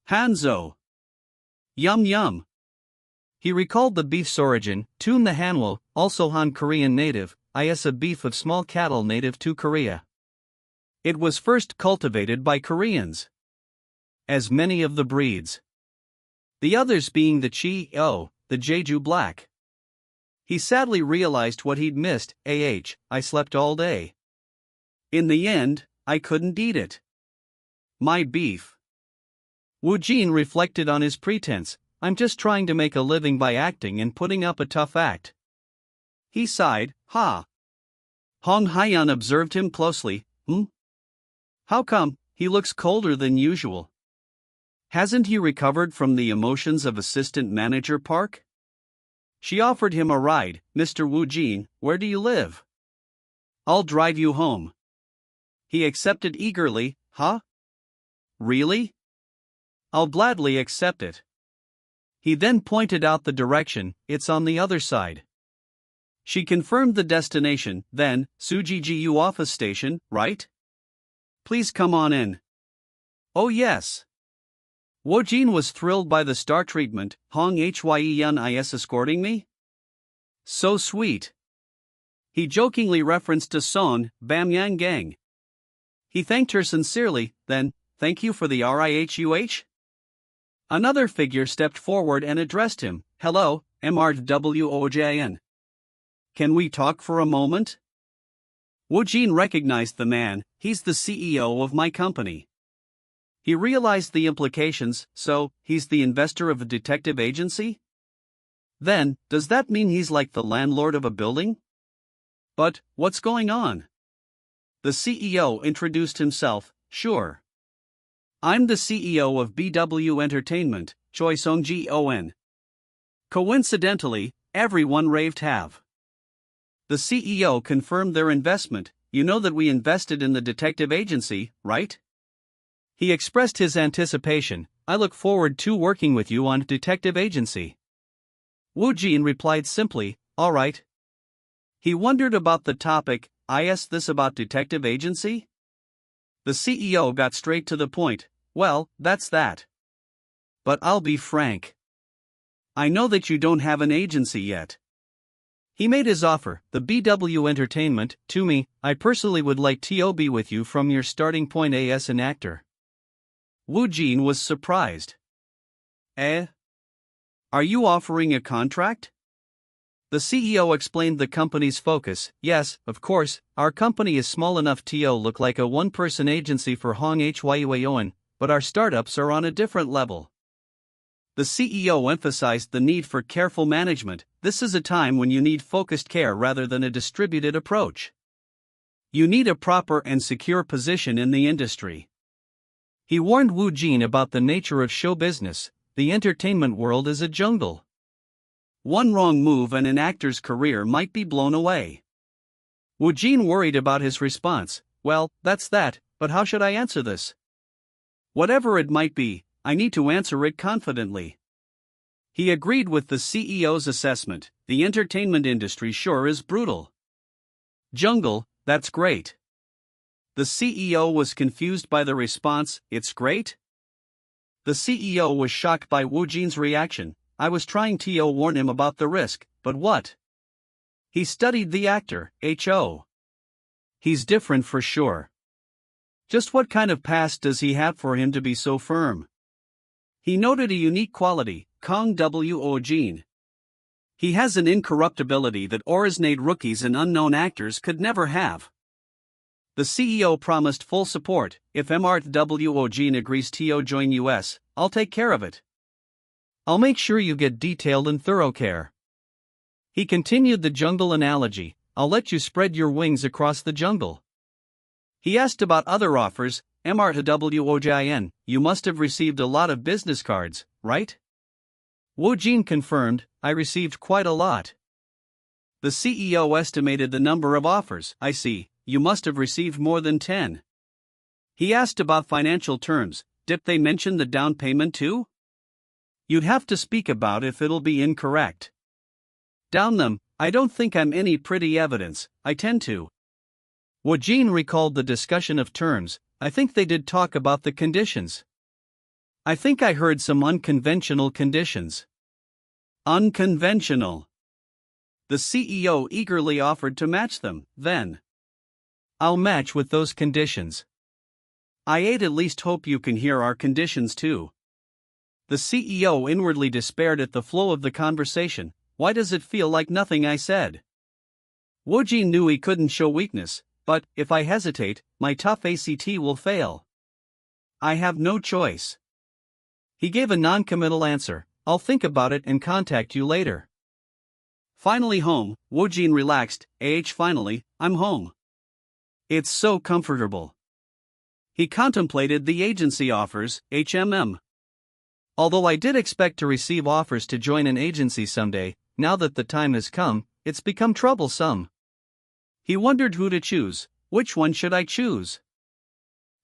Hanzo. Yum yum. He recalled the beef's origin, Tun the Hanwo, also Han Korean native, is a beef of small cattle native to Korea. It was first cultivated by Koreans. As many of the breeds. The others being the Chi-O, the Jeju Black. He sadly realized what he'd missed, I slept all day. In the end, I couldn't eat it. My beef. Woojin reflected on his pretense, I'm just trying to make a living by acting and putting up a tough act. He sighed, ha. Hong Hyeon observed him closely, How come, he looks colder than usual? Hasn't he recovered from the emotions of Assistant Manager Park? She offered him a ride, Mr. Woojin, where do you live? I'll drive you home. He accepted eagerly, huh? Really? I'll gladly accept it. He then pointed out the direction, it's on the other side. She confirmed the destination, then, Sujiju office station, right? Please come on in. Oh yes. Woojin was thrilled by the star treatment, Hong Hyen is escorting me? So sweet. He jokingly referenced to Son, Bamyang Gang. He thanked her sincerely, then, thank you for the RIHUH? Another figure stepped forward and addressed him, hello, MRWOJN. Can we talk for a moment? Woojin recognized the man. He's the CEO of my company. He realized the implications, so, he's the investor of a detective agency? Then, does that mean he's like the landlord of a building? But, what's going on? The CEO introduced himself. Sure. I'm the CEO of BW Entertainment, Choi Song-ji-on. Coincidentally, everyone raved have. The CEO confirmed their investment. You know that we invested in the detective agency, right? He expressed his anticipation. I look forward to working with you on detective agency. Woojin replied simply, all right. He wondered about the topic. I asked this about detective agency? The CEO got straight to the point. Well, that's that. But I'll be frank. I know that you don't have an agency yet. He made his offer, the BW Entertainment, to me. I personally would like to be with you from your starting point as an actor. Woojin was surprised. Eh? Are you offering a contract? The CEO explained the company's focus. Yes, of course, our company is small enough to look like a one-person agency for Hong Hyuan, but our startups are on a different level. The CEO emphasized the need for careful management. This is a time when you need focused care rather than a distributed approach. You need a proper and secure position in the industry. He warned Woojin about the nature of show business. The entertainment world is a jungle. One wrong move and an actor's career might be blown away. Woojin worried about his response. Well, that's that, but how should I answer this? Whatever it might be, I need to answer it confidently. He agreed with the CEO's assessment. The entertainment industry sure is brutal. Jungle, that's great. The CEO was confused by the response. It's great? The CEO was shocked by Woojin's reaction. I was trying to warn him about the risk, but what? He studied the actor, Ho. He's different for sure. Just what kind of past does he have for him to be so firm? He noted a unique quality, Kang Woojin. He has an incorruptibility that originate rookies and unknown actors could never have. The CEO promised full support. If Woojin agrees to join US, I'll take care of it. I'll make sure you get detailed and thorough care. He continued the jungle analogy. I'll let you spread your wings across the jungle. He asked about other offers. Woojin, you must have received a lot of business cards, right? Woojin confirmed, I received quite a lot. The CEO estimated the number of offers. I see, you must have received more than 10. He asked about financial terms. Did they mention the down payment too? You'd have to speak about if it'll be incorrect. Down them, I don't think I'm any pretty evidence, I tend to. Woojin recalled the discussion of terms. I think they did talk about the conditions. I think I heard some unconventional conditions. Unconventional. The CEO eagerly offered to match them, then. I'll match with those conditions. I'd at least hope you can hear our conditions too. The CEO inwardly despaired at the flow of the conversation. Why does it feel like nothing I said? Woojin knew he couldn't show weakness, but, if I hesitate, my tough ACT will fail. I have no choice. He gave a non-committal answer. I'll think about it and contact you later. Finally home, Woojin relaxed. Finally, I'm home. It's so comfortable. He contemplated the agency offers, Although I did expect to receive offers to join an agency someday, now that the time has come, it's become troublesome. He wondered who to choose. Which one should I choose?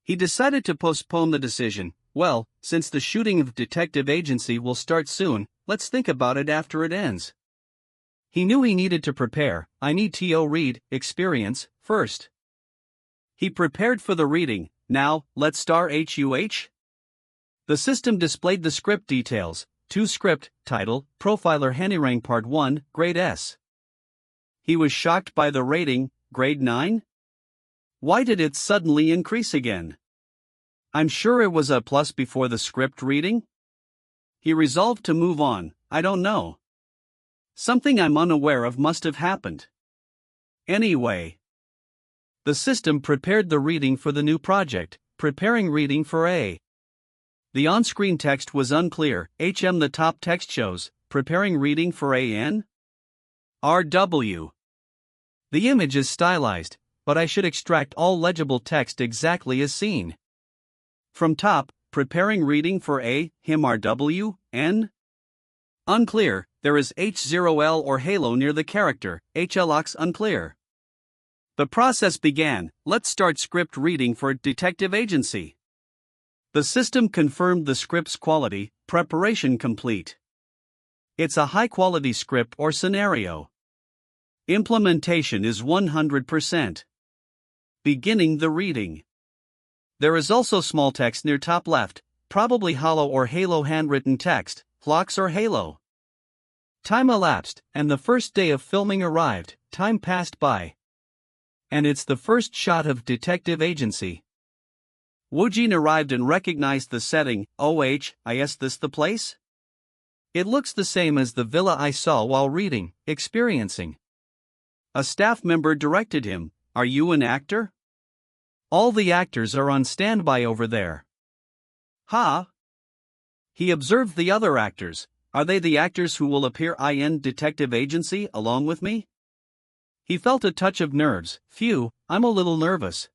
He decided to postpone the decision. Well, since the shooting of Detective Agency will start soon, let's think about it after it ends. He knew he needed to prepare. I need to read, experience, first. He prepared for the reading. Now, let's star HUH. The system displayed the script details. Script, title, Profiler Hanirang Part 1, Grade S. He was shocked by the rating, Grade 9? Why did it suddenly increase again? I'm sure it was a plus before the script reading? He resolved to move on. I don't know. Something I'm unaware of must have happened. Anyway. The system prepared the reading for the new project, preparing reading for A. The on-screen text was unclear. The top text shows, preparing reading for AN? RW. The image is stylized, but I should extract all legible text exactly as seen. From top, preparing reading for A, him RW, N? Unclear, there is H0L or halo near the character, HLOX unclear. The process began. Let's start script reading for detective agency. The system confirmed the script's quality, preparation complete. It's a high-quality script or scenario. Implementation is 100%. Beginning the reading. There is also small text near top left, probably hollow or halo handwritten text, HLOX or halo. Time elapsed, and the first day of filming arrived. Time passed by. And it's the first shot of detective agency. Woojin arrived and recognized the setting. Is this the place? It looks the same as the villa I saw while reading, experiencing. A staff member directed him. Are you an actor? All the actors are on standby over there. Ha! He observed the other actors. Are they the actors who will appear in detective agency along with me? He felt a touch of nerves. Phew, I'm a little nervous.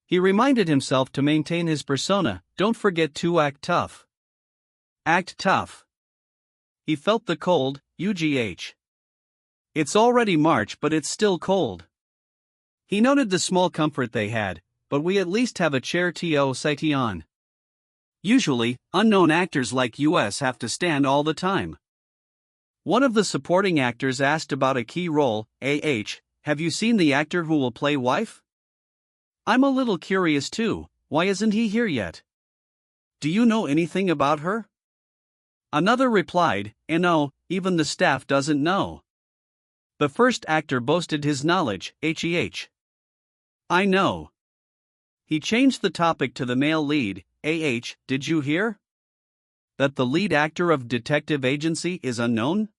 He reminded himself to maintain his persona. Don't forget to act tough. Act tough. He felt the cold, UGH. It's already March, but it's still cold. He noted the small comfort they had, but we at least have a chair to sit on. Usually, unknown actors like us have to stand all the time. One of the supporting actors asked about a key role. Have you seen the actor who will play wife? I'm a little curious too. Why isn't he here yet? Do you know anything about her? Another replied, no, even the staff doesn't know. The first actor boasted his knowledge. I know. He changed the topic to the male lead. Did you hear? That the lead actor of detective agency is unknown?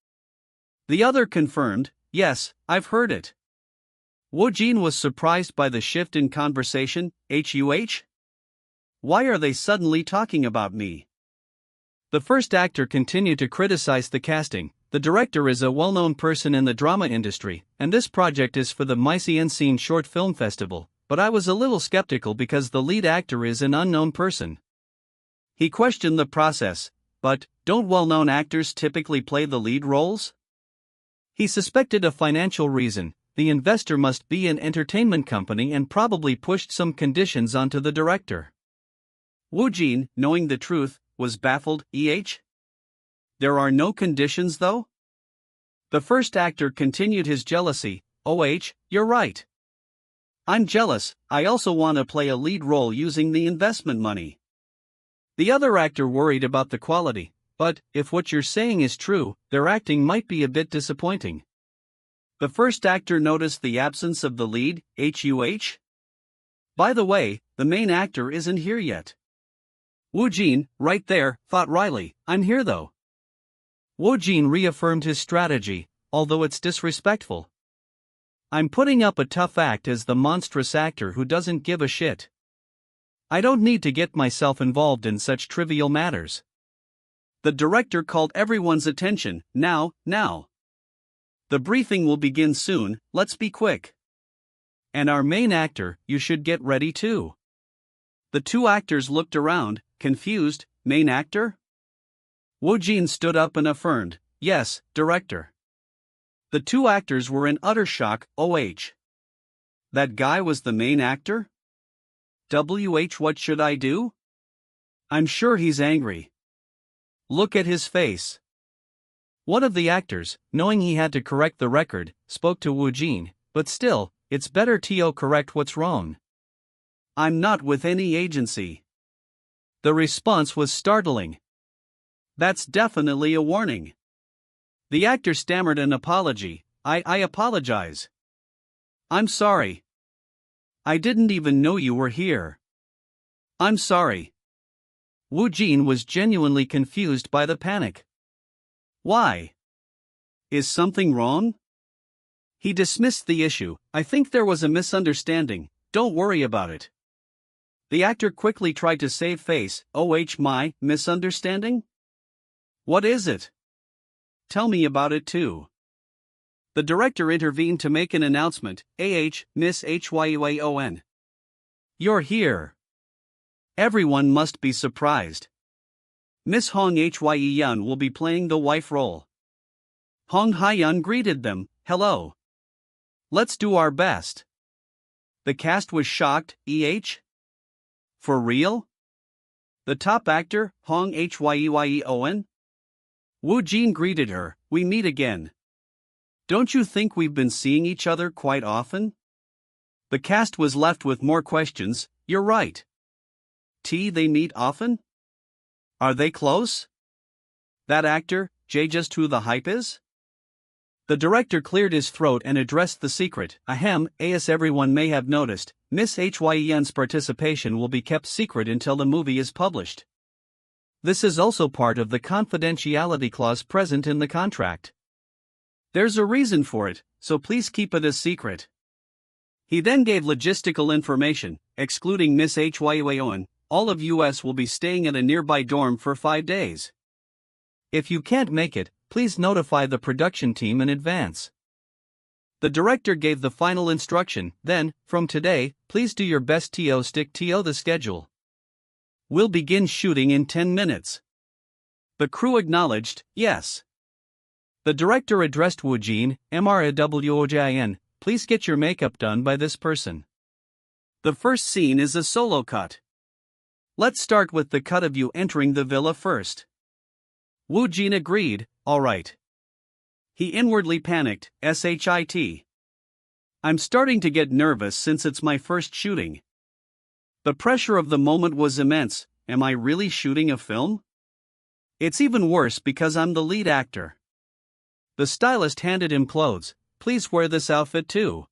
The other confirmed, yes, I've heard it. Woojin was surprised by the shift in conversation. Why are they suddenly talking about me? The first actor continued to criticize the casting. The director is a well-known person in the drama industry, and this project is for the Scene Short Film Festival, but I was a little skeptical because the lead actor is an unknown person. He questioned the process, but don't well-known actors typically play the lead roles? He suspected a financial reason. The investor must be an entertainment company and probably pushed some conditions onto the director. Woojin, knowing the truth, was baffled. There are no conditions though? The first actor continued his jealousy. You're right. I'm jealous, I also want to play a lead role using the investment money. The other actor worried about the quality, but if what you're saying is true, their acting might be a bit disappointing. The first actor noticed the absence of the lead. By the way, the main actor isn't here yet. Woojin, right there, thought Riley, I'm here though. Woojin reaffirmed his strategy, although it's disrespectful. I'm putting up a tough act as the monstrous actor who doesn't give a shit. I don't need to get myself involved in such trivial matters. The director called everyone's attention. Now. The briefing will begin soon, let's be quick. And our main actor, you should get ready too. The two actors looked around, confused. Main actor? Woojin stood up and affirmed, yes, director. The two actors were in utter shock. That guy was the main actor? What should I do? I'm sure he's angry. Look at his face. One of the actors, knowing he had to correct the record, spoke to Woojin, but still, it's better to correct what's wrong. I'm not with any agency. The response was startling. That's definitely a warning. The actor stammered an apology. I apologize. I'm sorry. I didn't even know you were here. I'm sorry. Woojin was genuinely confused by the panic. Why? Is something wrong? He dismissed the issue. I think there was a misunderstanding, don't worry about it. The actor quickly tried to save face. My misunderstanding? What is it? Tell me about it too. The director intervened to make an announcement. Miss Hyeon. You're here. Everyone must be surprised. Miss Hong Hyeon will be playing the wife role. Hong Hyeon greeted them. Hello. Let's do our best. The cast was shocked. For real? The top actor, Hong Hyeon? Woojin greeted her. We meet again. Don't you think we've been seeing each other quite often? The cast was left with more questions. You're right. They meet often? Are they close? That actor, just who the hype is? The director cleared his throat and addressed the secret. As everyone may have noticed, Miss Hyeon's participation will be kept secret until the movie is published. This is also part of the confidentiality clause present in the contract. There's a reason for it, so please keep it a secret. He then gave logistical information. Excluding Miss Hyeon, all of US will be staying at a nearby dorm for 5 days. If you can't make it, please notify the production team in advance. The director gave the final instruction. Then, from today, please do your best to stick to the schedule. We'll begin shooting in 10 minutes. The crew acknowledged, yes. The director addressed Woojin. Mrwojin, please get your makeup done by this person. The first scene is a solo cut. Let's start with the cut of you entering the villa first. Woojin agreed. All right. He inwardly panicked. I'm starting to get nervous since it's my first shooting. The pressure of the moment was immense. Am I really shooting a film? It's even worse because I'm the lead actor. The stylist handed him clothes. Please wear this outfit too.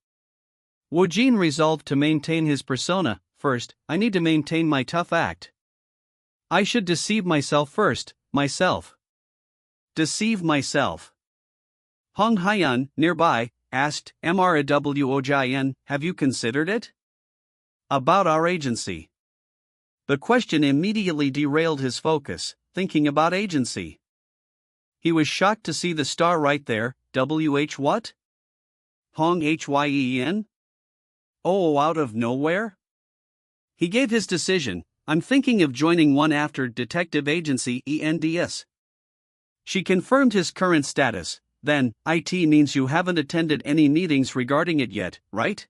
Woojin resolved to maintain his persona. First, I need to maintain my tough act. I should deceive myself first, myself. Deceive myself. Hong Hyeon, nearby, asked, Mrwojin, have you considered it? About our agency. The question immediately derailed his focus, thinking about agency. He was shocked to see the star right there. What? Hong Hyeon? Oh, out of nowhere? He gave his decision. I'm thinking of joining one after detective agency ENDS. She confirmed his current status. Then, IT means you haven't attended any meetings regarding it yet, right?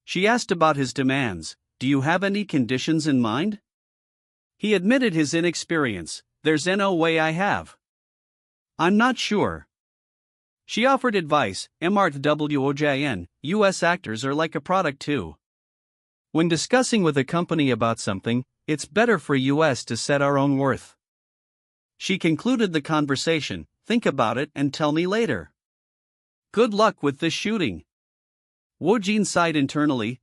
She asked about his demands. Do you have any conditions in mind? He admitted his inexperience. There's no way I have. I'm not sure. She offered advice. Mrwojin, US actors are like a product too. When discussing with a company about something, it's better for US to set our own worth. She concluded the conversation. Think about it and tell me later. Good luck with this shooting. Woojin sighed internally.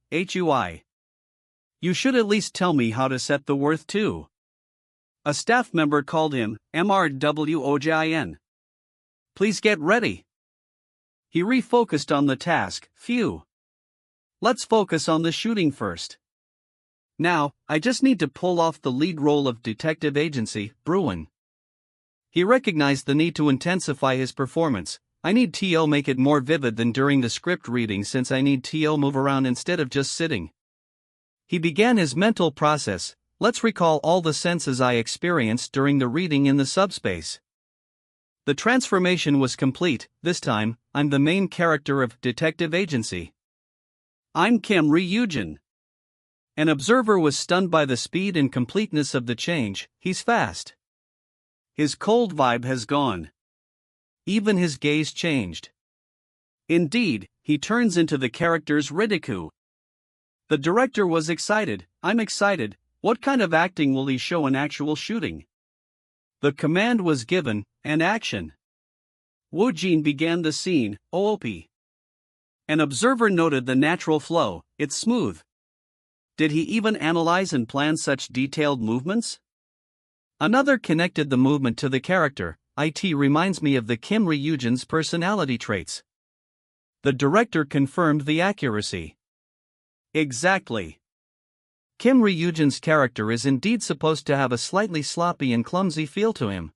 You should at least tell me how to set the worth too. A staff member called him. Mrwojin. Please get ready. He refocused on the task. Phew. Let's focus on the shooting first. Now, I just need to pull off the lead role of detective agency, Bruin. He recognized the need to intensify his performance. I need to make it more vivid than during the script reading since I need to move around instead of just sitting. He began his mental process. Let's recall all the senses I experienced during the reading in the subspace. The transformation was complete. This time, I'm the main character of Detective Agency. I'm Kang Woojin. An observer was stunned by the speed and completeness of the change. He's fast. His cold vibe has gone. Even his gaze changed. Indeed, he turns into the character's ridicule. The director was excited. I'm excited. What kind of acting will he show in actual shooting? The command was given, and action. Woojin began the scene. OOP. An observer noted the natural flow. It's smooth. Did he even analyze and plan such detailed movements? Another connected the movement to the character. It reminds me of the Kang Woojin's personality traits. The director confirmed the accuracy. Exactly. Kim Ryujin's character is indeed supposed to have a slightly sloppy and clumsy feel to him.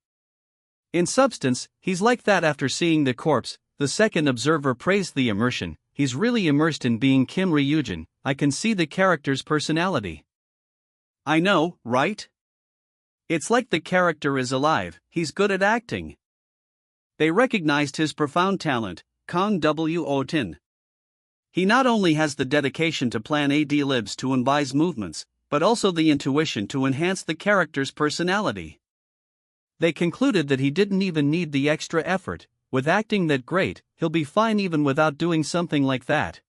In substance, he's like that after seeing The Corpse. The second observer praised the immersion. He's really immersed in being Kim Ryujin. I can see the character's personality. I know, right? It's like the character is alive. He's good at acting. They recognized his profound talent, Kang Woojin. He not only has the dedication to plan ad-libs to unwise movements, but also the intuition to enhance the character's personality. They concluded that he didn't even need the extra effort. With acting that great, he'll be fine even without doing something like that.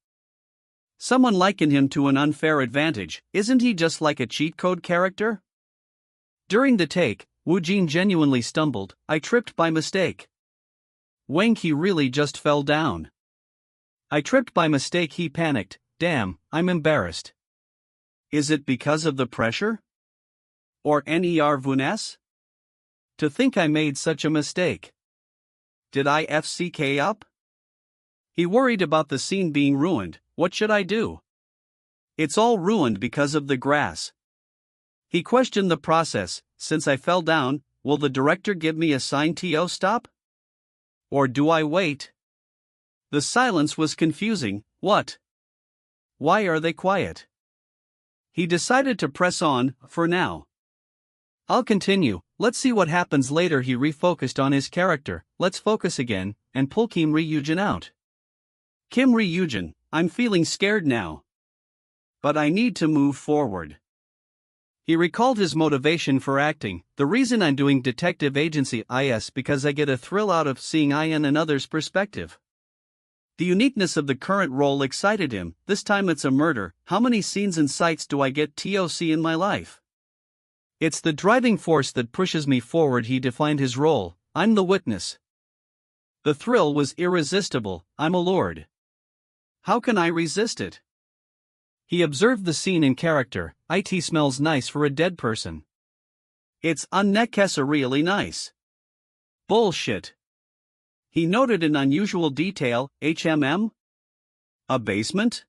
Someone likened him to an unfair advantage. Isn't he just like a cheat code character? During the take, Woojin genuinely stumbled. I tripped by mistake. He really just fell down. I tripped by mistake, he panicked. Damn, I'm embarrassed. Is it because of the pressure? Or nervousness? To think I made such a mistake. Did I FCK up? He worried about the scene being ruined. What should I do? It's all ruined because of the grass. He questioned the process. Since I fell down, will the director give me a sign to stop? Or do I wait? The silence was confusing. What? Why are they quiet? He decided to press on, for now. I'll continue, let's see what happens later. He refocused on his character. Let's focus again, and pull Kim Ryujin out. Kim Ryujin, I'm feeling scared now. But I need to move forward. He recalled his motivation for acting. The reason I'm doing detective agency is because I get a thrill out of seeing in another's perspective. The uniqueness of the current role excited him. This time it's a murder. How many scenes and sights do I get to see in my life? It's the driving force that pushes me forward. He defined his role. I'm the witness. The thrill was irresistible. I'm allured. How can I resist it? He observed the scene in character. It smells nice for a dead person. It's unnecessarily nice. Bullshit. He noted an unusual detail. A basement?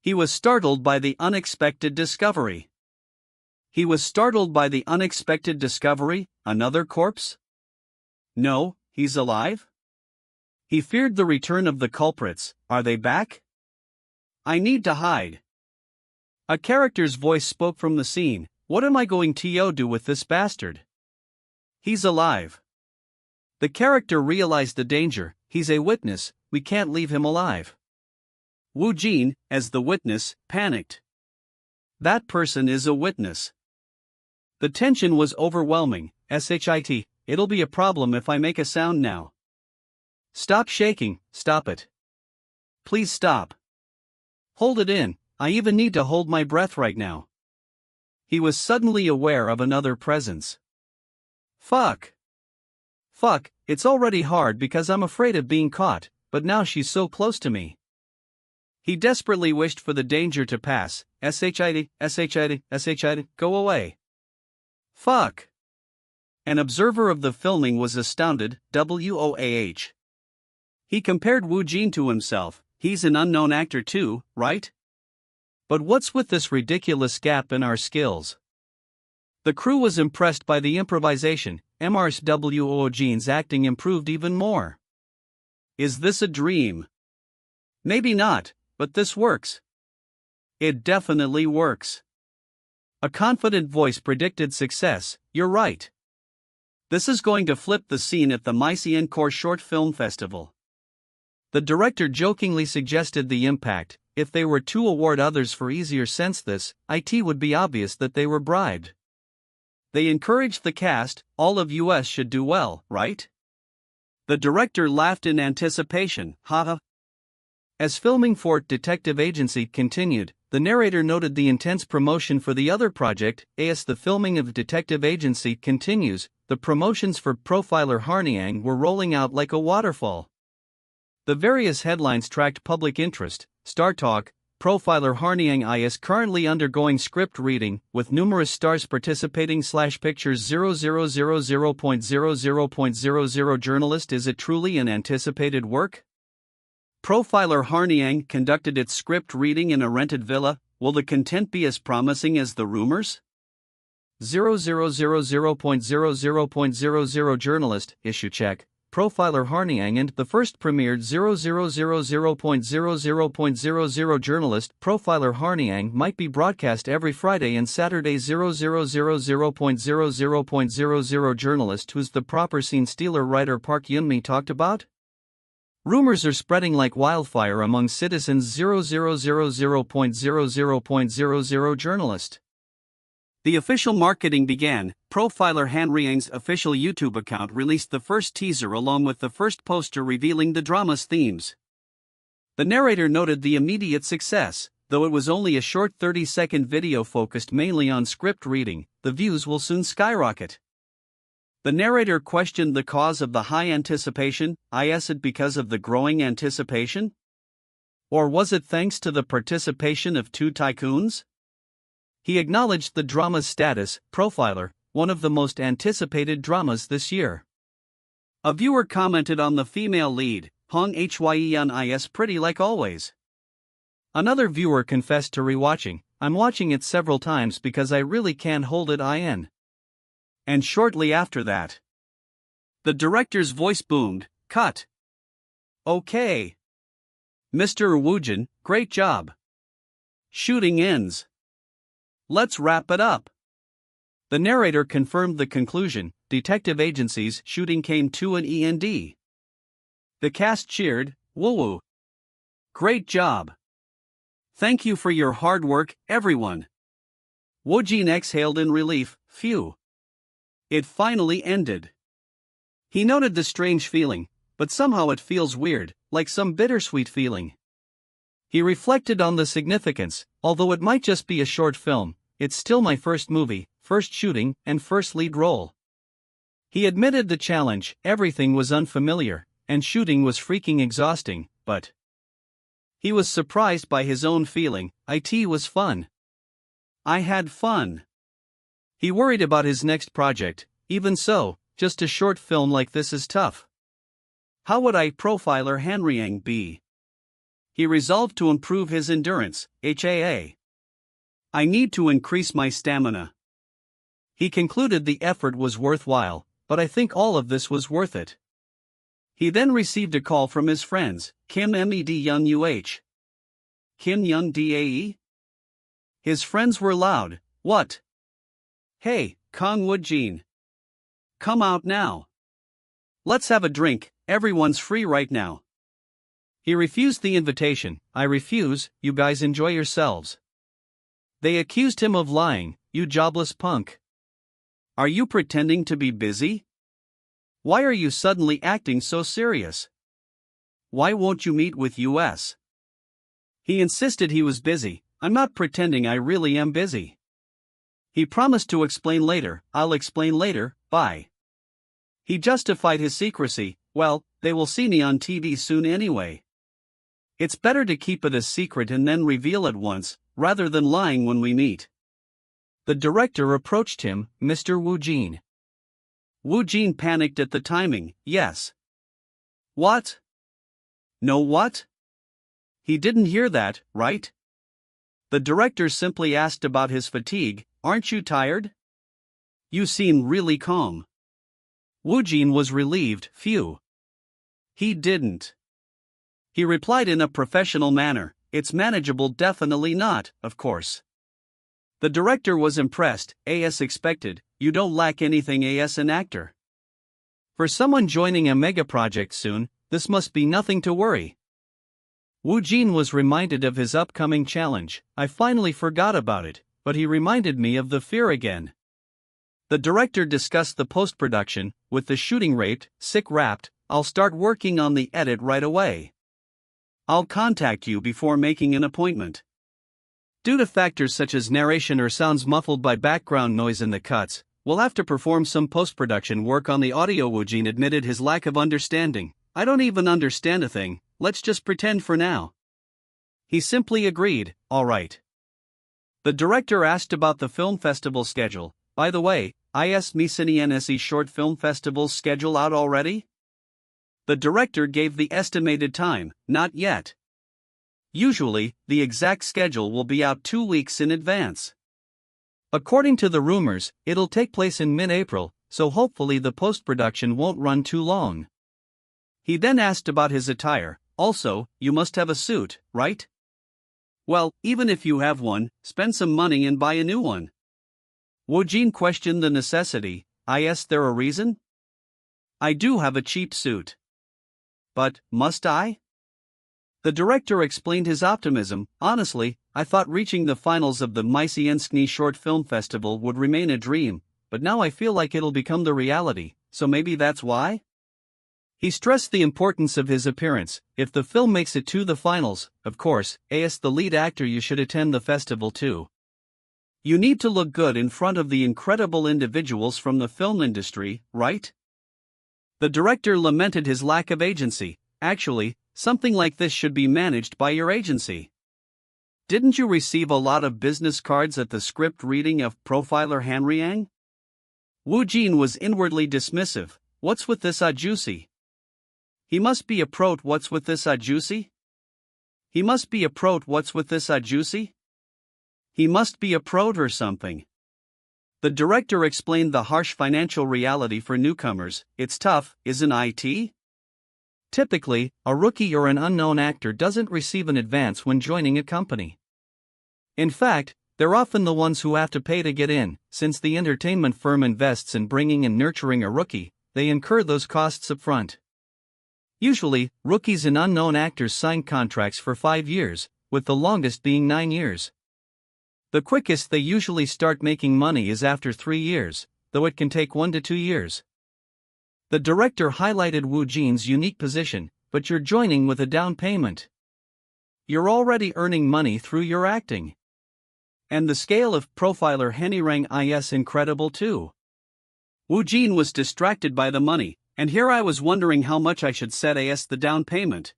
He was startled by the unexpected discovery. Another corpse? No, he's alive? He feared the return of the culprits. Are they back? I need to hide. A character's voice spoke from the scene. What am I going to do with this bastard? He's alive. The character realized the danger. He's a witness, we can't leave him alive. Woojin, as the witness, panicked. That person is a witness. The tension was overwhelming. It'll be a problem if I make a sound now. Stop shaking, stop it. Please stop. Hold it in, I even need to hold my breath right now. He was suddenly aware of another presence. Fuck, it's already hard because I'm afraid of being caught, but now she's so close to me. He desperately wished for the danger to pass. Go away. Fuck. An observer of the filming was astounded. WOAH. He compared Woojin to himself. He's an unknown actor too, right? But what's with this ridiculous gap in our skills? The crew was impressed by the improvisation. Woojin's acting improved even more. Is this a dream? Maybe not, but this works. It definitely works. A confident voice predicted success. You're right. This is going to flip the scene at the Encore Short Film Festival. The director jokingly suggested the impact. If they were to award others for easier sense this, it would be obvious that they were bribed. They encouraged the cast, all of us should do well, right? The director laughed in anticipation, haha. As filming for Detective Agency continued, the narrator noted the intense promotion for the other project. As the filming of Detective Agency continues, the promotions for Profiler Harniang were rolling out like a waterfall. The various headlines tracked public interest. Star Talk, Profiler Harniang is currently undergoing script reading, with numerous stars participating. Pictures 0000.00.00 journalist. Is it truly an anticipated work? Profiler Harniang conducted its script reading in a rented villa. Will the content be as promising as the rumors? 0000.00.00 journalist, issue check. Profiler Harniang and the first premiered 0000.00.00 journalist. Profiler Harniang might be broadcast every Friday and Saturday. 0000.00.00 journalist. Who's the proper scene stealer? Writer Park Yunmi talked about? Rumors are spreading like wildfire among citizens. 0000.00.00 journalist. The official marketing began. Profiler Harniang's official YouTube account released the first teaser along with the first poster revealing the drama's themes. The narrator noted the immediate success. Though it was only a short 30-second video focused mainly on script reading, the views will soon skyrocket. The narrator questioned the cause of the high anticipation. Is it because of the growing anticipation? Or was it thanks to the participation of two tycoons? He acknowledged the drama's status. Profiler, one of the most anticipated dramas this year. A viewer commented on the female lead, Hong Hyeon is pretty like always. Another viewer confessed to rewatching, I'm watching it several times because I really can't hold it in. And shortly after that, the director's voice boomed, cut. Okay. Mr. Woojin, great job. Shooting ends. Let's wrap it up. The narrator confirmed the conclusion. Detective agency's shooting came to an end. The cast cheered, woo-woo. Great job. Thank you for your hard work, everyone. Woojin exhaled in relief, phew. It finally ended. He noted the strange feeling, but somehow it feels weird, like some bittersweet feeling. He reflected on the significance. Although it might just be a short film, it's still my first movie, first shooting, and first lead role. He admitted the challenge. Everything was unfamiliar, and shooting was freaking exhausting, but he was surprised by his own feeling. It was fun. I had fun. He worried about his next project. Even so, just a short film like this is tough. How would Profiler Harniang be? He resolved to improve his endurance. I need to increase my stamina. He concluded the effort was worthwhile, but I think all of this was worth it. He then received a call from his friends, Kim Young Kim Young Dae? His friends were loud. What? Hey, Kang Woojin. Come out now. Let's have a drink, everyone's free right now. He refused the invitation. I refuse, you guys enjoy yourselves. They accused him of lying. You jobless punk. Are you pretending to be busy? Why are you suddenly acting so serious? Why won't you meet with us? He insisted he was busy. I'm not pretending, I really am busy. He promised to explain later. I'll explain later, bye. He justified his secrecy. Well, they will see me on TV soon anyway. It's better to keep it a secret and then reveal at once, rather than lying when we meet. The director approached him, Mr. Woojin. Woojin panicked at the timing. Yes. What? No what? He didn't hear that, right? The director simply asked about his fatigue. Aren't you tired? You seem really calm. Woojin was relieved. Phew. He didn't. He replied in a professional manner. It's manageable. Definitely not, of course. The director was impressed. As expected, you don't lack anything as an actor. For someone joining a mega project soon, this must be nothing to worry. Woojin was reminded of his upcoming challenge. I finally forgot about it, but he reminded me of the fear again. The director discussed the post-production. With the shooting wrapped, I'll start working on the edit right away. I'll contact you before making an appointment. Due to factors such as narration or sounds muffled by background noise in the cuts, we'll have to perform some post-production work on the audio. Woojin admitted his lack of understanding. I don't even understand a thing, let's just pretend for now. He simply agreed, all right. The director asked about the film festival schedule. By the way, is Misinienesi Short Film Festival's schedule out already? The director gave the estimated time, not yet. Usually, the exact schedule will be out 2 weeks in advance. According to the rumors, it'll take place in mid-April, so hopefully the post-production won't run too long. He then asked about his attire. Also, you must have a suit, right? Well, even if you have one, spend some money and buy a new one. Woojin questioned the necessity. Is there a reason? I do have a cheap suit. But, must I? The director explained his optimism. Honestly, I thought reaching the finals of the Mysienskny Short Film Festival would remain a dream, but now I feel like it'll become the reality, so maybe that's why? He stressed the importance of his appearance. If the film makes it to the finals, of course, as the lead actor you should attend the festival too. You need to look good in front of the incredible individuals from the film industry, right? The director lamented his lack of agency. Actually, something like this should be managed by your agency. Didn't you receive a lot of business cards at the script reading of Profiler Hanriang? Woojin was inwardly dismissive. What's with this juicy? He must be a prot. What's with this juicy? He must be a prot. What's with this juicy? He must be a prot or something. The director explained the harsh financial reality for newcomers. It's tough, isn't it? Typically, a rookie or an unknown actor doesn't receive an advance when joining a company. In fact, they're often the ones who have to pay to get in. Since the entertainment firm invests in bringing and nurturing a rookie, they incur those costs up front. Usually, rookies and unknown actors sign contracts for 5 years, with the longest being 9 years. The quickest they usually start making money is after 3 years, though it can take 1 to 2 years. The director highlighted Woojin's unique position, but you're joining with a down payment. You're already earning money through your acting. And the scale of Profiler Hanriang is incredible too. Woojin was distracted by the money, and here I was wondering how much I should set as the down payment.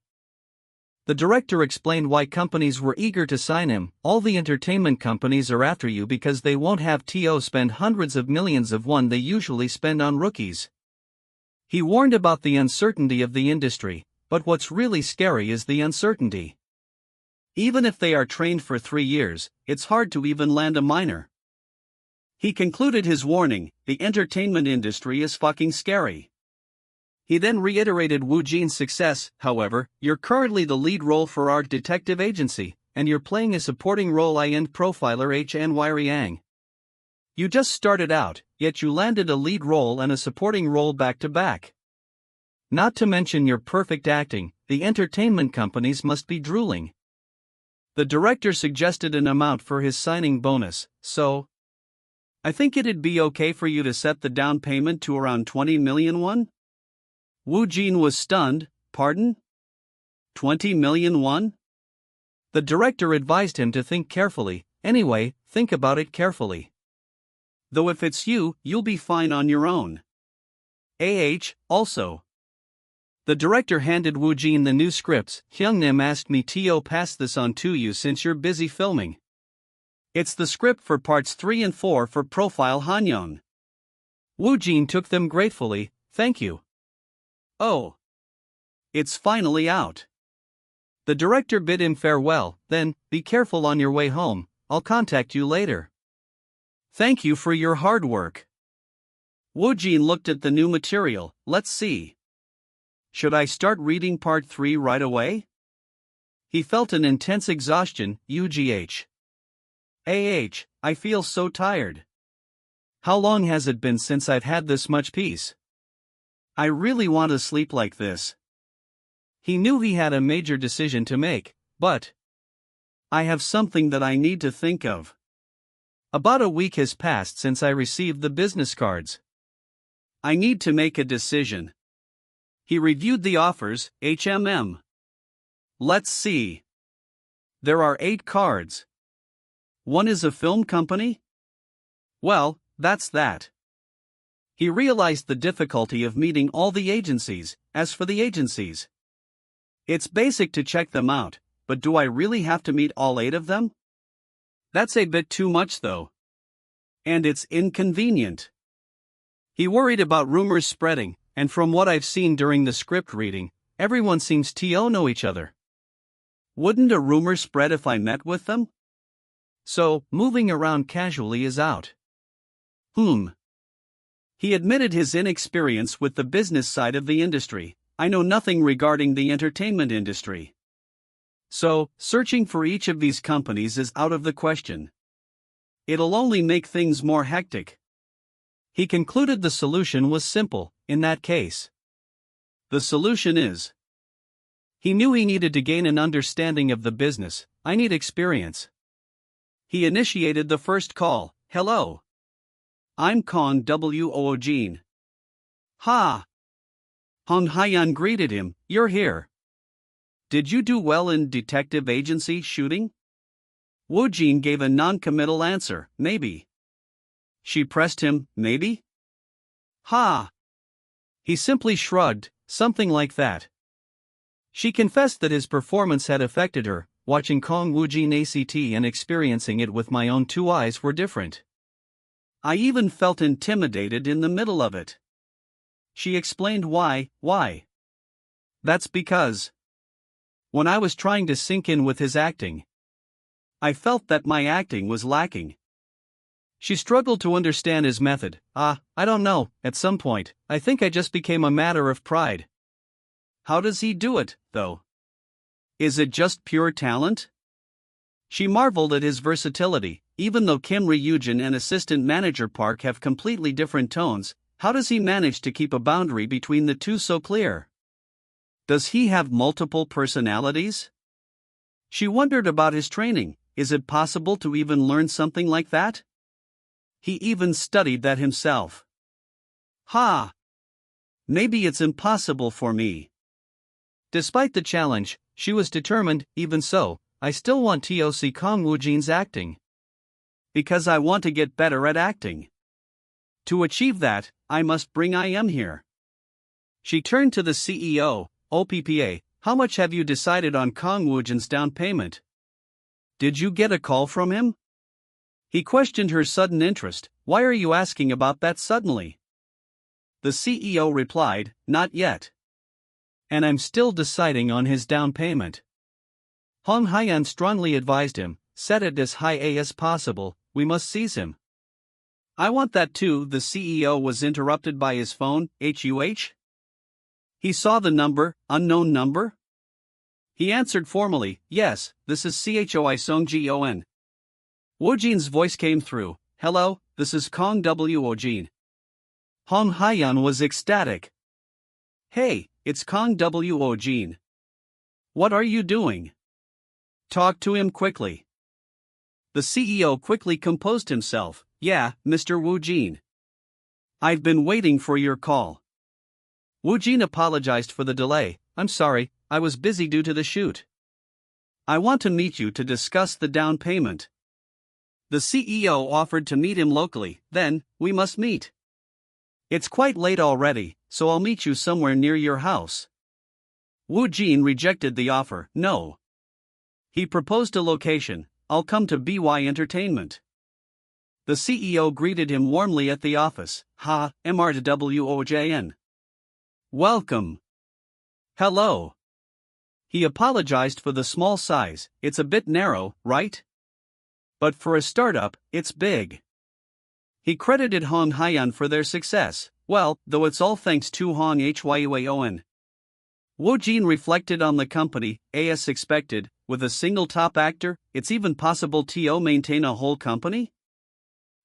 The director explained why companies were eager to sign him. All the entertainment companies are after you because they won't have to spend hundreds of millions of won they usually spend on rookies. He warned about the uncertainty of the industry, but what's really scary is the uncertainty. Even if they are trained for 3 years, it's hard to even land a minor. He concluded his warning, the entertainment industry is fucking scary. He then reiterated Woojin's success. However, you're currently the lead role for our detective agency, and you're playing a supporting role in Profiler Hanriang. You just started out, yet you landed a lead role and a supporting role back to back. Not to mention your perfect acting, the entertainment companies must be drooling. The director suggested an amount for his signing bonus, so I think it'd be okay for you to set the down payment to around 20 million won? Woojin was stunned. Pardon? 20 million won? The director advised him to think carefully. Anyway, think about it carefully. Though if it's you, you'll be fine on your own. Also. The director handed Woojin the new scripts. Hyungnim asked me to pass this on to you since you're busy filming. It's the script for parts 3 and 4 for Profile Hanyoung. Woojin took them gratefully. Thank you. Oh. It's finally out. The director bid him farewell. Then, be careful on your way home. I'll contact you later. Thank you for your hard work. Woojin looked at the new material. Let's see. Should I start reading part 3 right away? He felt an intense exhaustion. I feel so tired. How long has it been since I've had this much peace? I really want to sleep like this. He knew he had a major decision to make, but I have something that I need to think of. About a week has passed since I received the business cards. I need to make a decision. He reviewed the offers. Let's see. There are 8 cards. One is a film company? Well, that's that. He realized the difficulty of meeting all the agencies. As for the agencies, it's basic to check them out, but do I really have to meet all 8 of them? That's a bit too much though. And it's inconvenient. He worried about rumors spreading. And from what I've seen during the script reading, everyone seems to know each other. Wouldn't a rumor spread if I met with them? So, moving around casually is out. He admitted his inexperience with the business side of the industry. I know nothing regarding the entertainment industry. So, searching for each of these companies is out of the question. It'll only make things more hectic. He concluded the solution was simple, in that case. The solution is. He knew he needed to gain an understanding of the business. I need experience. He initiated the first call. Hello. I'm Kang Woojin. Ha! Hong Hyan greeted him. You're here. Did you do well in detective agency shooting? Woojin gave a non-committal answer. Maybe. She pressed him. Maybe? Ha! He simply shrugged, something like that. She confessed that his performance had affected her. Watching Kang Woojin act and experiencing it with my own two eyes were different. I even felt intimidated in the middle of it. She explained why. That's because when I was trying to sink in with his acting, I felt that my acting was lacking. She struggled to understand his method. I don't know, at some point, I think I just became a matter of pride. How does he do it, though? Is it just pure talent? She marveled at his versatility. Even though Kim Ryujin and assistant manager Park have completely different tones, how does he manage to keep a boundary between the two so clear? Does he have multiple personalities? She wondered about his training. Is it possible to even learn something like that? He even studied that himself. Maybe it's impossible for me. Despite the challenge, she was determined. Even so, I still want to see Kang Woojin's acting. Because I want to get better at acting. To achieve that, I must bring I am here. She turned to the CEO. OPPA, how much have you decided on Kang Woojin's down payment? Did you get a call from him? He questioned her sudden interest. Why are you asking about that suddenly? The CEO replied, not yet. And I'm still deciding on his down payment. Hong Hyan strongly advised him, set it as high as possible, we must seize him. I want that too. The CEO was interrupted by his phone. HUH? He saw the number, unknown number? He answered formally, yes, this is CHOI Songjion. Woojin's voice came through. Hello, this is Kang Woojin. Hong Hyan was ecstatic. Hey, it's Kang Woojin. What are you doing? Talk to him quickly. The CEO quickly composed himself. Yeah, Mr. Woojin. I've been waiting for your call. Woojin apologized for the delay. I'm sorry, I was busy due to the shoot. I want to meet you to discuss the down payment. The CEO offered to meet him locally. Then, we must meet. It's quite late already, so I'll meet you somewhere near your house. Woojin rejected the offer. No. He proposed a location. I'll come to BY Entertainment. The CEO greeted him warmly at the office. MRWOJN. Welcome. Hello. He apologized for the small size. It's a bit narrow, right? But for a startup, it's big. He credited Hong Hyan for their success. Well, though it's all thanks to Hong Hyuon. Woojin reflected on the company. As expected, with a single top actor, it's even possible to maintain a whole company?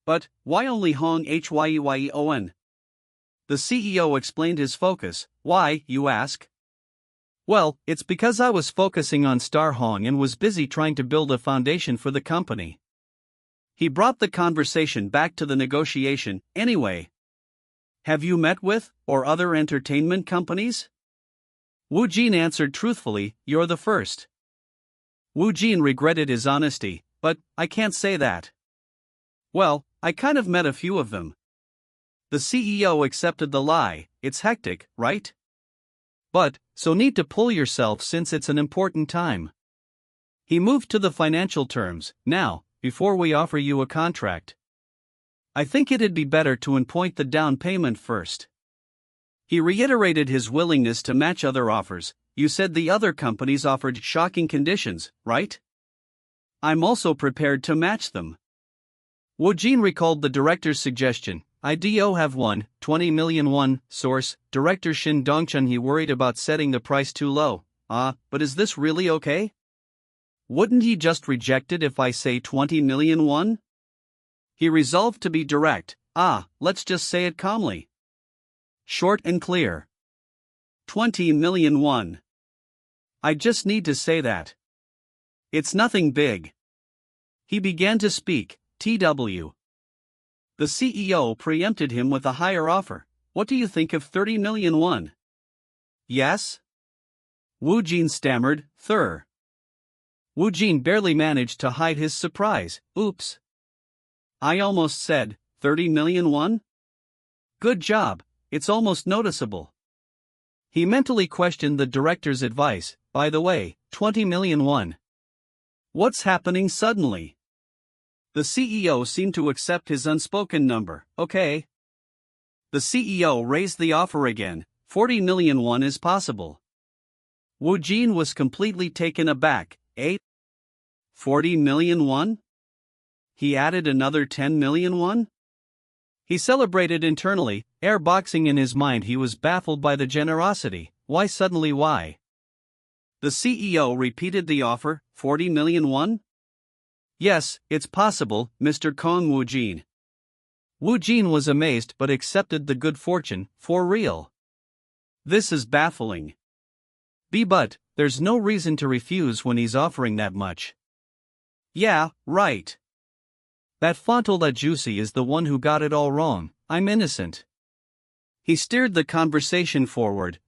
But, why only Hong Hyuon? The CEO explained his focus. Why, you ask? Well, it's because I was focusing on Star Hong and was busy trying to build a foundation for the company. He brought the conversation back to the negotiation. Anyway, have you met with, or other entertainment companies? Woojin answered truthfully, you're the first. Woojin regretted his honesty, but, I can't say that. Well, I kind of met a few of them. The CEO accepted the lie. It's hectic, right? But, so need to pull yourself since it's an important time. He moved to the financial terms. Now, before we offer you a contract, I think it'd be better to appoint the down payment first. He reiterated his willingness to match other offers. You said the other companies offered shocking conditions, right? I'm also prepared to match them. Woojin recalled the director's suggestion. I do have 20 million won. Source, Director Shin Dongchun. He worried about setting the price too low. But is this really okay? Wouldn't he just reject it if I say 20 million won? He resolved to be direct. Let's just say it calmly. Short and clear. 20 million won. I just need to say that. It's nothing big. He began to speak. TW. The CEO preempted him with a higher offer. What do you think of 30 million won? Yes? Woojin stammered. Thur. Woojin barely managed to hide his surprise. Oops. I almost said 30 million won? Good job, it's almost noticeable. He mentally questioned the director's advice. By the way, 20 million won. What's happening suddenly? The CEO seemed to accept his unspoken number. Okay. The CEO raised the offer again. 40 million won is possible. Woojin was completely taken aback. 40 million won? He added another 10 million won? He celebrated internally, airboxing in his mind. He was baffled by the generosity. Why suddenly why? The CEO repeated the offer. 40 million won? Yes, it's possible, Mr. Kang Woojin. Woojin was amazed but accepted the good fortune. For real. This is baffling. But there's no reason to refuse when he's offering that much. Yeah, right. That Fontola Juicy is the one who got it all wrong. I'm innocent. He steered the conversation forward.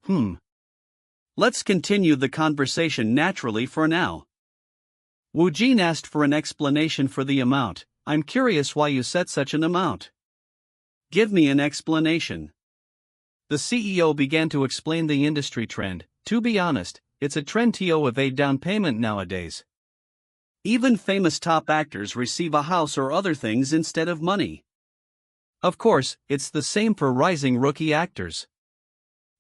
Let's continue the conversation naturally for now. Woojin asked for an explanation for the amount. I'm curious why you set such an amount. Give me an explanation. The CEO began to explain the industry trend. To be honest, it's a trend to evade down payment nowadays. Even famous top actors receive a house or other things instead of money. Of course, it's the same for rising rookie actors.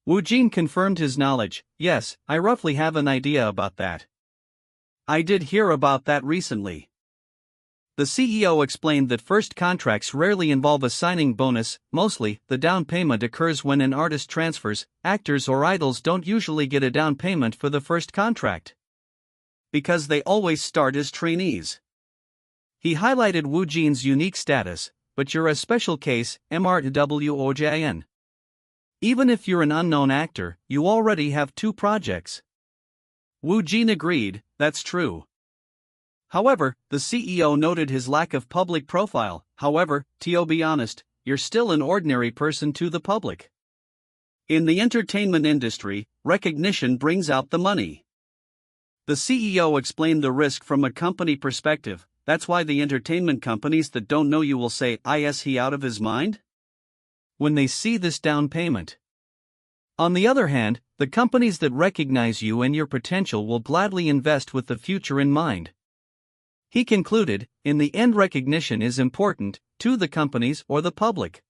Woojin confirmed his knowledge. Yes, I roughly have an idea about that. I did hear about that recently. The CEO explained that first contracts rarely involve a signing bonus. Mostly, the down payment occurs when an artist transfers. Actors or idols don't usually get a down payment for the first contract, because they always start as trainees. He highlighted Woojin's unique status. But you're a special case, MRWOJN. Even if you're an unknown actor, you already have 2 projects. Woojin agreed. That's true. However, the CEO noted his lack of public profile. However, to be honest, you're still an ordinary person to the public. In the entertainment industry, recognition brings out the money. The CEO explained the risk from a company perspective. That's why the entertainment companies that don't know you will say, is he out of his mind? When they see this down payment. On the other hand, the companies that recognize you and your potential will gladly invest with the future in mind. He concluded, in the end, recognition is important to the companies or the public.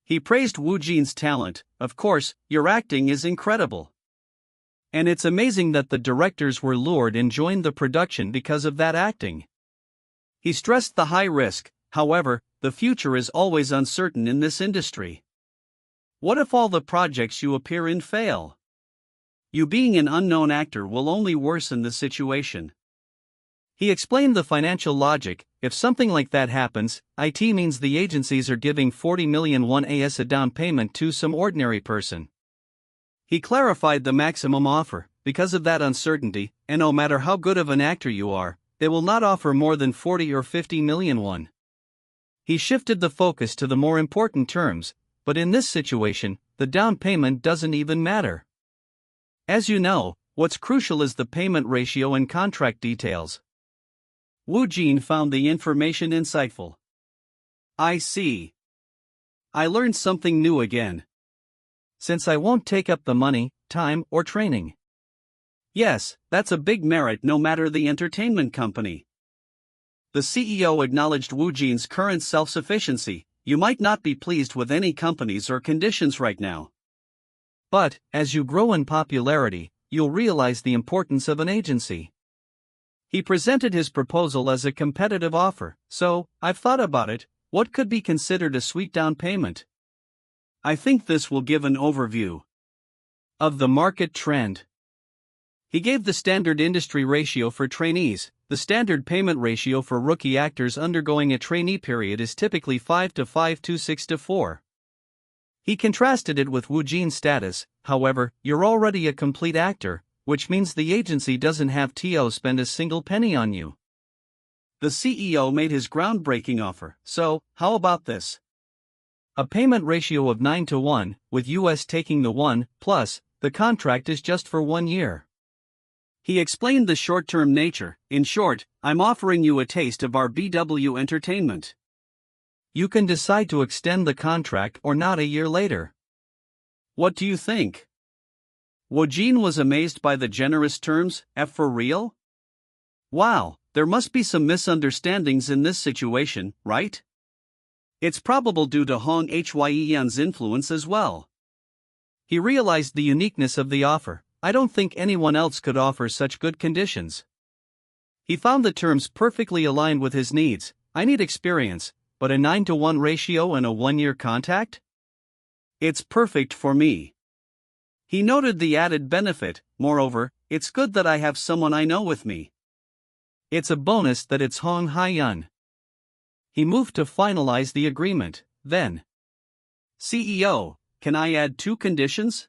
He praised Woojin's talent. Of course, your acting is incredible. And it's amazing that the directors were lured and joined the production because of that acting. He stressed the high risk. However, the future is always uncertain in this industry. What if all the projects you appear in fail? You being an unknown actor will only worsen the situation. He explained the financial logic. If something like that happens, it means the agencies are giving 40 million won as a down payment to some ordinary person. He clarified the maximum offer. Because of that uncertainty, and no matter how good of an actor you are, they will not offer more than 40 or 50 million won. He shifted the focus to the more important terms. But in this situation, the down payment doesn't even matter. As you know, what's crucial is the payment ratio and contract details. Woojin found the information insightful. I see. I learned something new again. Since I won't take up the money, time, or training. Yes, that's a big merit no matter the entertainment company. The CEO acknowledged Woojin's current self-sufficiency. You might not be pleased with any companies or conditions right now. But, as you grow in popularity, you'll realize the importance of an agency. He presented his proposal as a competitive offer, so, I've thought about it. What could be considered a sweet down payment? I think this will give an overview of the market trend. He gave the standard industry ratio for trainees. The standard payment ratio for rookie actors undergoing a trainee period is typically 5 to 5 to 6 to 4. He contrasted it with Woojin's status. However, you're already a complete actor, which means the agency doesn't have to spend a single penny on you. The CEO made his groundbreaking offer, so, how about this? A payment ratio of 9 to 1, with US taking the 1, plus, the contract is just for 1 year. He explained the short-term nature. In short, I'm offering you a taste of our BW entertainment. You can decide to extend the contract or not a year later. What do you think? Woojin was amazed by the generous terms. For real? Wow, there must be some misunderstandings in this situation, right? It's probable due to Hong Hyeon's influence as well. He realized the uniqueness of the offer. I don't think anyone else could offer such good conditions. He found the terms perfectly aligned with his needs. I need experience, but a 9 to 1 ratio and a 1-year contract? It's perfect for me. He noted the added benefit. Moreover, it's good that I have someone I know with me. It's a bonus that it's Hong Hyeon. He moved to finalize the agreement. Then, CEO, can I add 2 conditions?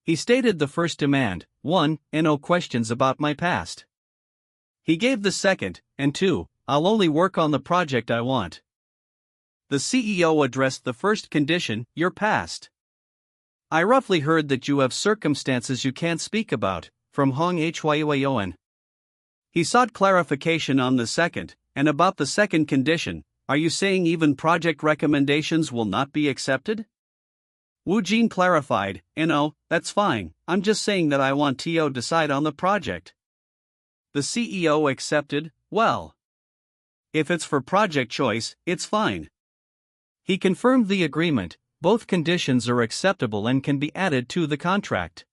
He stated the first demand: 1, no questions about my past. He gave the second, and 2, I'll only work on the project I want. The CEO addressed the first condition: your past. I roughly heard that you have circumstances you can't speak about, from Hong Hyeon. He sought clarification on the second, and about the second condition. Are you saying even project recommendations will not be accepted? Woojin clarified, no, that's fine, I'm just saying that I want to decide on the project. The CEO accepted. Well, if it's for project choice, it's fine. He confirmed the agreement. Both conditions are acceptable and can be added to the contract.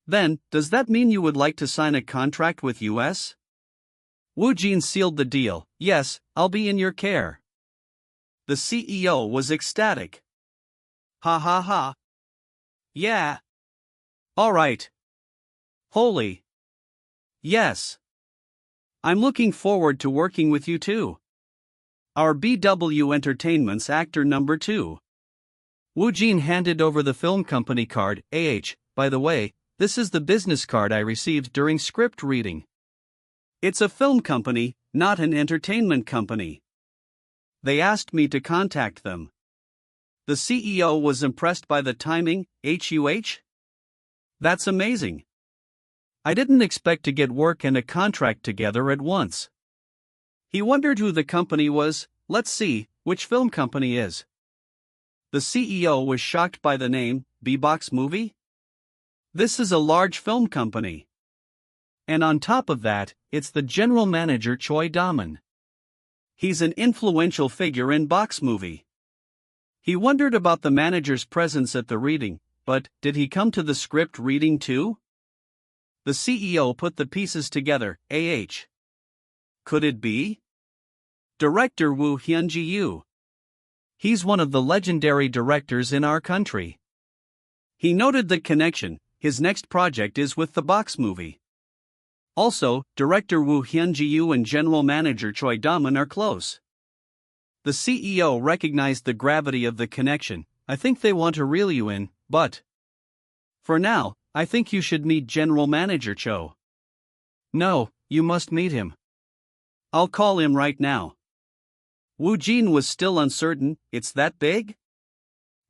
Then, does that mean you would like to sign a contract with US? Woojin sealed the deal. Yes, I'll be in your care. The CEO was ecstatic. Ha ha ha. Yeah. Alright. Holy. Yes. I'm looking forward to working with you too. Our BW Entertainment's actor number 2. Woojin handed over the film company card. By the way, this is the business card I received during script reading. It's a film company, not an entertainment company. They asked me to contact them. The CEO was impressed by the timing. That's amazing. I didn't expect to get work and a contract together at once. He wondered who the company was. Let's see, which film company is. The CEO was shocked by the name. B-Box Movie? This is a large film company. And on top of that, it's the general manager Choi Daman. He's an influential figure in Box Movie. He wondered about the manager's presence at the reading, but did he come to the script reading too? The CEO put the pieces together. Could it be? Director Woo Hyun-ji. He's one of the legendary directors in our country. He noted the connection. His next project is with the Box Movie. Also, director Woo Hyun-ji and general manager Choi Daman are close. The CEO recognized the gravity of the connection. I think they want to reel you in, but for now, I think you should meet General Manager Cho. No, you must meet him. I'll call him right now. Woojin was still uncertain. It's that big?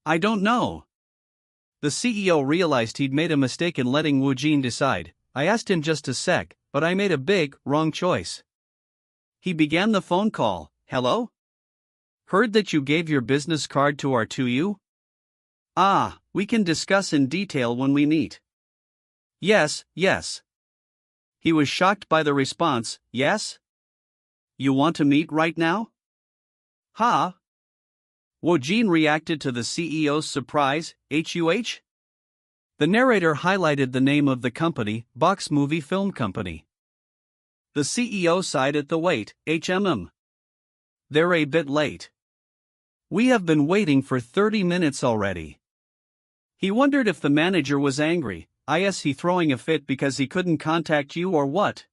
I don't know. The CEO realized he'd made a mistake in letting Woojin decide. I asked him just a sec, but I made a big, wrong choice. He began the phone call. Hello? Heard that you gave your business card to our 2U? Ah, we can discuss in detail when we meet. Yes. He was shocked by the response. Yes? You want to meet right now? Ha? Woojin reacted to the CEO's surprise. The narrator highlighted the name of the company, Box Movie Film Company. The CEO sighed at the wait, They're a bit late. We have been waiting for 30 minutes already. He wondered if the manager was angry, is he throwing a fit because he couldn't contact you or what?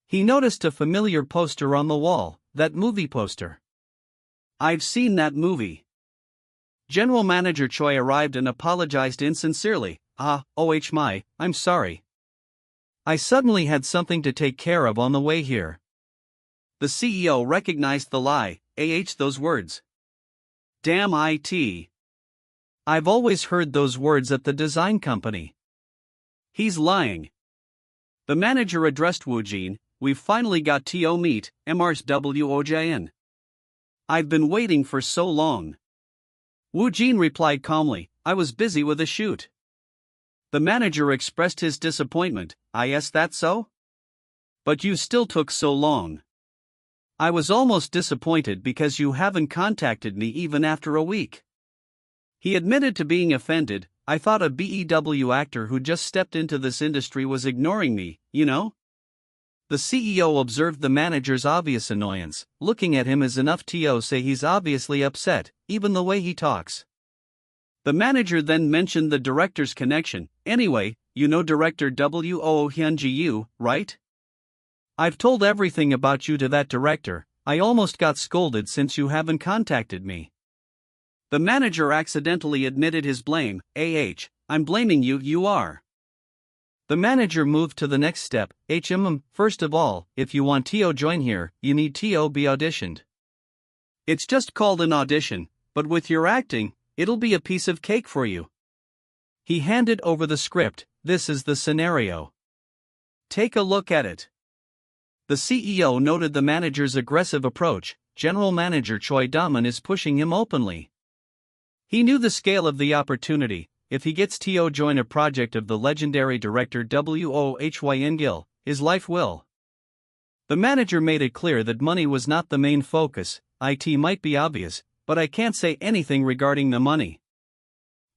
He noticed a familiar poster on the wall, that movie poster. I've seen that movie. General Manager Choi arrived and apologized insincerely. I'm sorry. I suddenly had something to take care of on the way here. The CEO recognized the lie, those words. Damn it. I've always heard those words at the design company. He's lying. The manager addressed Woojin. We've finally got TO meet, MRSWOJN. I've been waiting for so long. Woojin replied calmly, I was busy with a shoot. The manager expressed his disappointment, is that so? But you still took so long. I was almost disappointed because you haven't contacted me even after a week. He admitted to being offended. I thought a BEW actor who just stepped into this industry was ignoring me, you know? The CEO observed the manager's obvious annoyance. Looking at him is enough to say he's obviously upset, even the way he talks. The manager then mentioned the director's connection. Anyway, you know director Woo Hyun-ji, right? I've told everything about you to that director. I almost got scolded since you haven't contacted me. The manager accidentally admitted his blame. I'm blaming you, you are. The manager moved to the next step. First of all, if you want TO join here, you need TO be auditioned. It's just called an audition, but with your acting, it'll be a piece of cake for you. He handed over the script. This is the scenario. Take a look at it. The CEO noted the manager's aggressive approach. General Manager Choi Daman is pushing him openly. He knew the scale of the opportunity. If he gets TO join a project of the legendary director Wohyn Gil, his life will. The manager made it clear that money was not the main focus. It might be obvious, but I can't say anything regarding the money.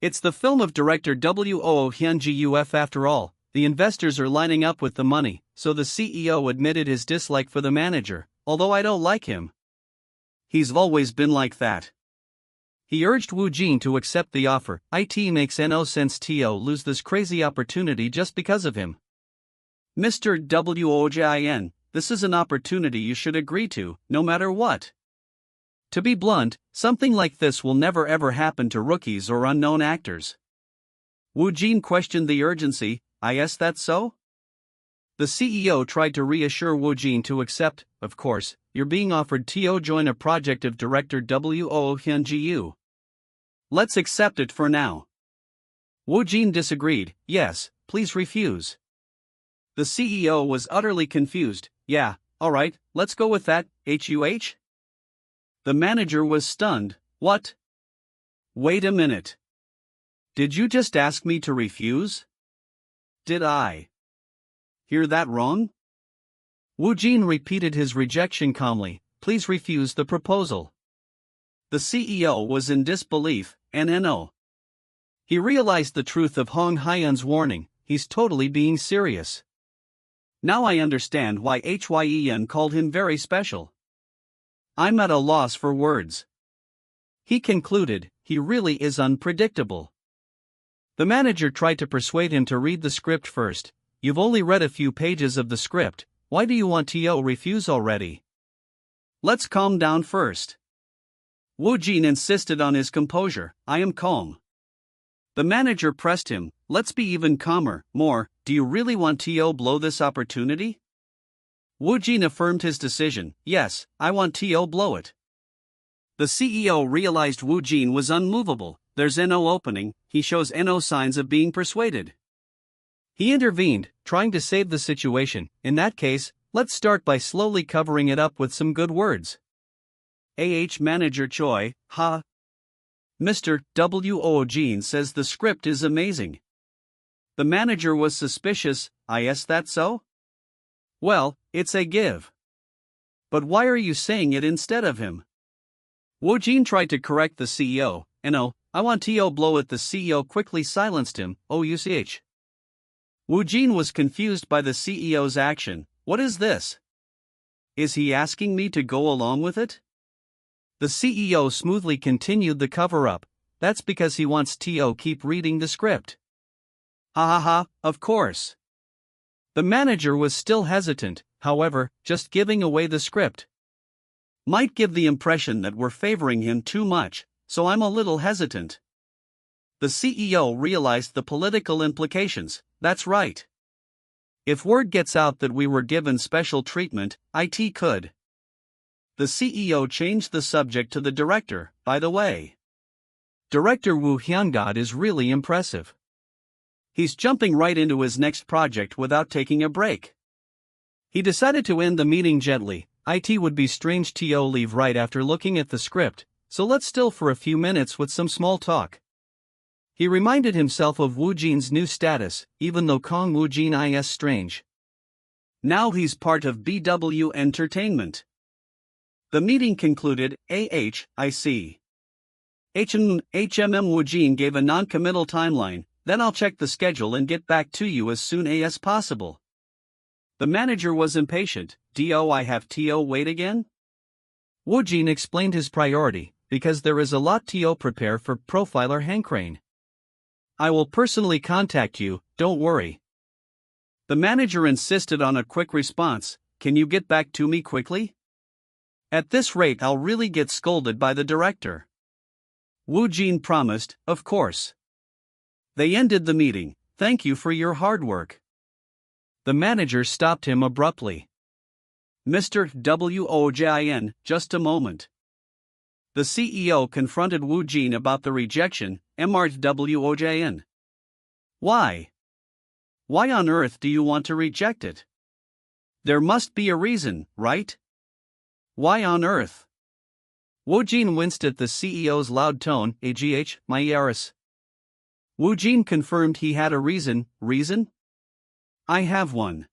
It's the film of director Woo Hyun-ji after all. The investors are lining up with the money, so the CEO admitted his dislike for the manager, although I don't like him. He's always been like that. He urged Woojin to accept the offer. It makes no sense to lose this crazy opportunity just because of him. Mr. Woojin, this is an opportunity you should agree to, no matter what. To be blunt, something like this will never ever happen to rookies or unknown actors. Woojin questioned the urgency. Is that so? The CEO tried to reassure Woojin to accept. Of course, you're being offered TO join a project of director Woo Hyun-ji. Let's accept it for now. Woojin disagreed. Yes, please refuse. The CEO was utterly confused. Yeah, alright, let's go with that, HUH? The manager was stunned. What? Wait a minute. Did you just ask me to refuse? Did I hear that wrong? Woojin repeated his rejection calmly. Please refuse the proposal. The CEO was in disbelief. No. He realized the truth of Hong Hyun's warning. He's totally being serious. Now I understand why Hyen called him very special. I'm at a loss for words. He concluded, he really is unpredictable. The manager tried to persuade him to read the script first. You've only read a few pages of the script, why do you want to refuse already? Let's calm down first. Woojin insisted on his composure. I am calm. The manager pressed him. Let's be even calmer. More, do you really want to blow this opportunity? Woojin affirmed his decision. Yes, I want to blow it. The CEO realized Woojin was unmovable. There's no opening, he shows no signs of being persuaded. He intervened, trying to save the situation. In that case, let's start by slowly covering it up with some good words. Manager Choi, Mr. Woojin says the script is amazing. The manager was suspicious. Is that so? Well, it's a give. But why are you saying it instead of him? Woojin tried to correct the CEO. No, I want to blow it. The CEO quickly silenced him. Oh, UCH. Woojin was confused by the CEO's action. What is this? Is he asking me to go along with it? The CEO smoothly continued the cover-up. That's because he wants to keep reading the script. Ha ha ha, of course. The manager was still hesitant, however, just giving away the script might give the impression that we're favoring him too much, so I'm a little hesitant. The CEO realized the political implications. That's right. If word gets out that we were given special treatment, it could. The CEO changed the subject to the director. By the way, Director Woo Hyun-god is really impressive. He's jumping right into his next project without taking a break. He decided to end the meeting gently. It would be strange to leave right after looking at the script, so let's still for a few minutes with some small talk. He reminded himself of Woojin's new status, even though Kang Woojin is strange. Now he's part of BW Entertainment. The meeting concluded. I see. HMM Woojin gave a non-committal timeline, then I'll check the schedule and get back to you as soon as possible. The manager was impatient. Do I have to wait again? Woojin explained his priority, because there is a lot to prepare for profiler Hankrane. I will personally contact you, don't worry. The manager insisted on a quick response. Can you get back to me quickly? At this rate I'll really get scolded by the director. Woojin promised, of course. They ended the meeting. Thank you for your hard work. The manager stopped him abruptly. Mr. Woojin, just a moment. The CEO confronted Woojin about the rejection. Mr. Woojin. Why? Why on earth do you want to reject it? There must be a reason, right? Why on earth? Woojin winced at the CEO's loud tone. My ears. Woojin confirmed he had a reason. Reason? I have one.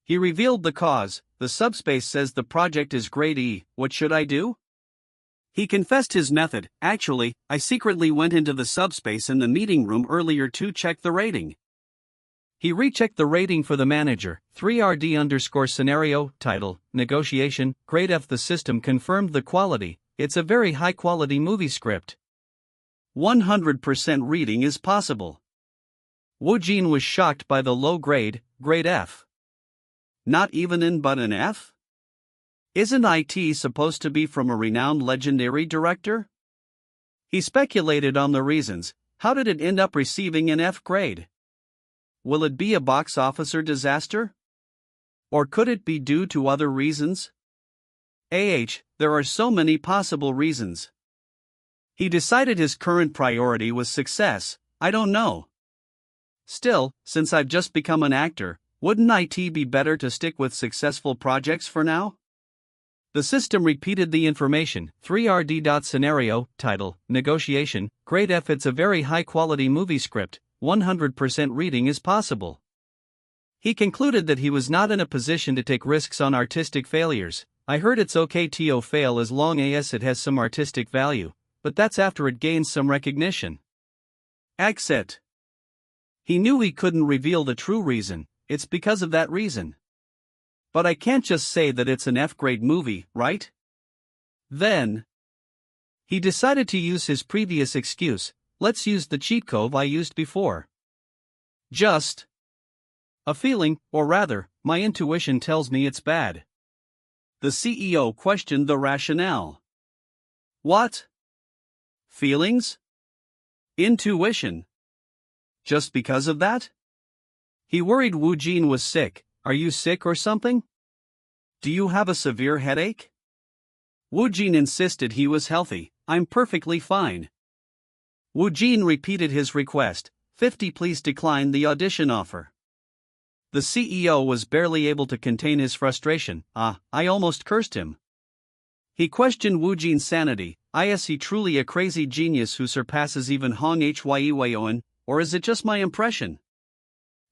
He revealed the cause. The subspace says the project is grade E. What should I do? He confessed his method. Actually, I secretly went into the subspace in the meeting room earlier to check the rating. He rechecked the rating for the manager. 3RD_scenario, title, negotiation, grade F. The system confirmed the quality. It's a very high quality movie script. 100% reading is possible. Woojin was shocked by the low grade F. Not even in but an F? Isn't it supposed to be from a renowned legendary director? He speculated on the reasons. How did it end up receiving an F grade? Will it be a box office disaster? Or could it be due to other reasons? There are so many possible reasons. He decided his current priority was success. I don't know. Still, since I've just become an actor, wouldn't it be better to stick with successful projects for now? The system repeated the information. 3RD.scenario, title, negotiation, grade F. It's a very high quality movie script. 100% reading is possible. He concluded that he was not in a position to take risks on artistic failures. I heard it's okay to fail as long as it has some artistic value, but that's after it gains some recognition. Exit. He knew he couldn't reveal the true reason. It's because of that reason. But I can't just say that it's an F-grade movie, right? Then he decided to use his previous excuse. Let's use the cheat code I used before. Just a feeling, or rather, my intuition tells me it's bad. The CEO questioned the rationale. What? Feelings? Intuition? Just because of that? He worried Woojin was sick. Are you sick or something? Do you have a severe headache? Woojin insisted he was healthy. I'm perfectly fine. Woojin repeated his request. 50. Please decline the audition offer. The CEO was barely able to contain his frustration. I almost cursed him. He questioned Woojin's sanity. Is he truly a crazy genius who surpasses even Hong Hyeon, or is it just my impression?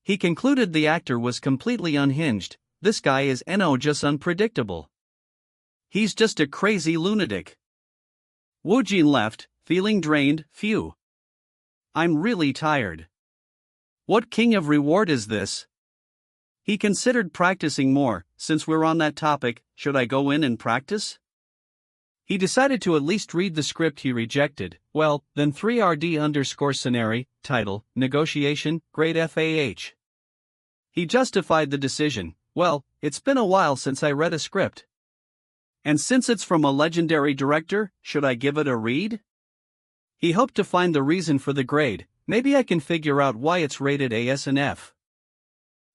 He concluded the actor was completely unhinged. This guy is just unpredictable. He's just a crazy lunatic. Woojin left. feeling drained, phew. I'm really tired. What king of reward is this? He considered practicing more. Since we're on that topic, should I go in and practice? He decided to at least read the script he rejected. Well, then 3RD_scenario, title, negotiation, grade FAH. He justified the decision. Well, it's been a while since I read a script. And since it's from a legendary director, should I give it a read? He hoped to find the reason for the grade. Maybe I can figure out why it's rated AS and F.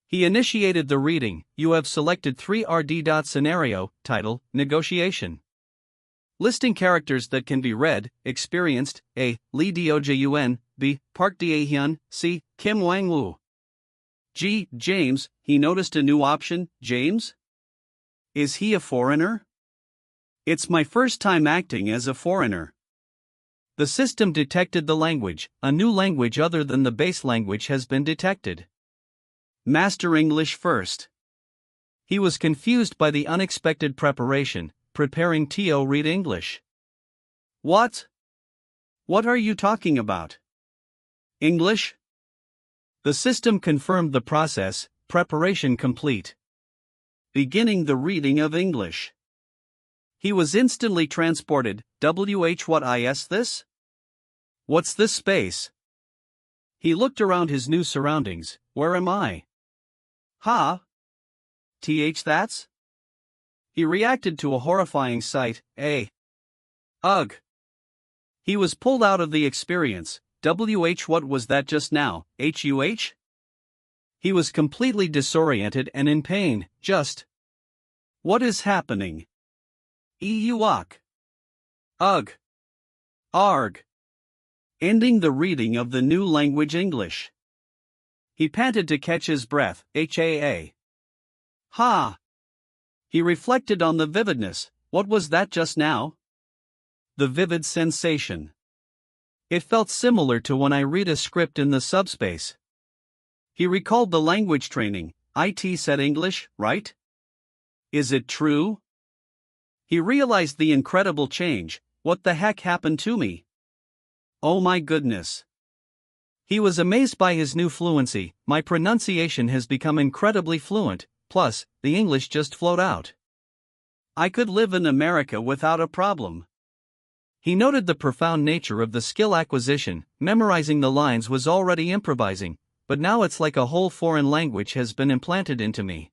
He initiated the reading. You have selected 3RD. Title, negotiation. Listing characters that can be read: experienced, A. Lee Dojun, B. Park Dae-hyun, C. Kim Wang-woo. G. James. He noticed a new option, James? Is he a foreigner? It's my first time acting as a foreigner. The system detected the language. A new language other than the base language has been detected. Master English first. He was confused by the unexpected preparation, preparing Tio read English. What? What are you talking about? English? The system confirmed the process, preparation complete. Beginning the reading of English. He was instantly transported. What is this? What's this space? He looked around his new surroundings. Where am I? Ha? That's? He reacted to a horrifying sight. Ugh. He was pulled out of the experience. What was that just now? Huh? He was completely disoriented and in pain. Just. What is happening? Ewok. Ugh. Arg. Ending the reading of the new language English. He panted to catch his breath. Ha. Ha. He reflected on the vividness. What was that just now? The vivid sensation. It felt similar to when I read a script in the subspace. He recalled the language training. IT said English, right? Is it true? He realized the incredible change. What the heck happened to me? Oh my goodness. He was amazed by his new fluency. My pronunciation has become incredibly fluent, plus, the English just flowed out. I could live in America without a problem. He noted the profound nature of the skill acquisition. Memorizing the lines was already improvising, but now it's like a whole foreign language has been implanted into me.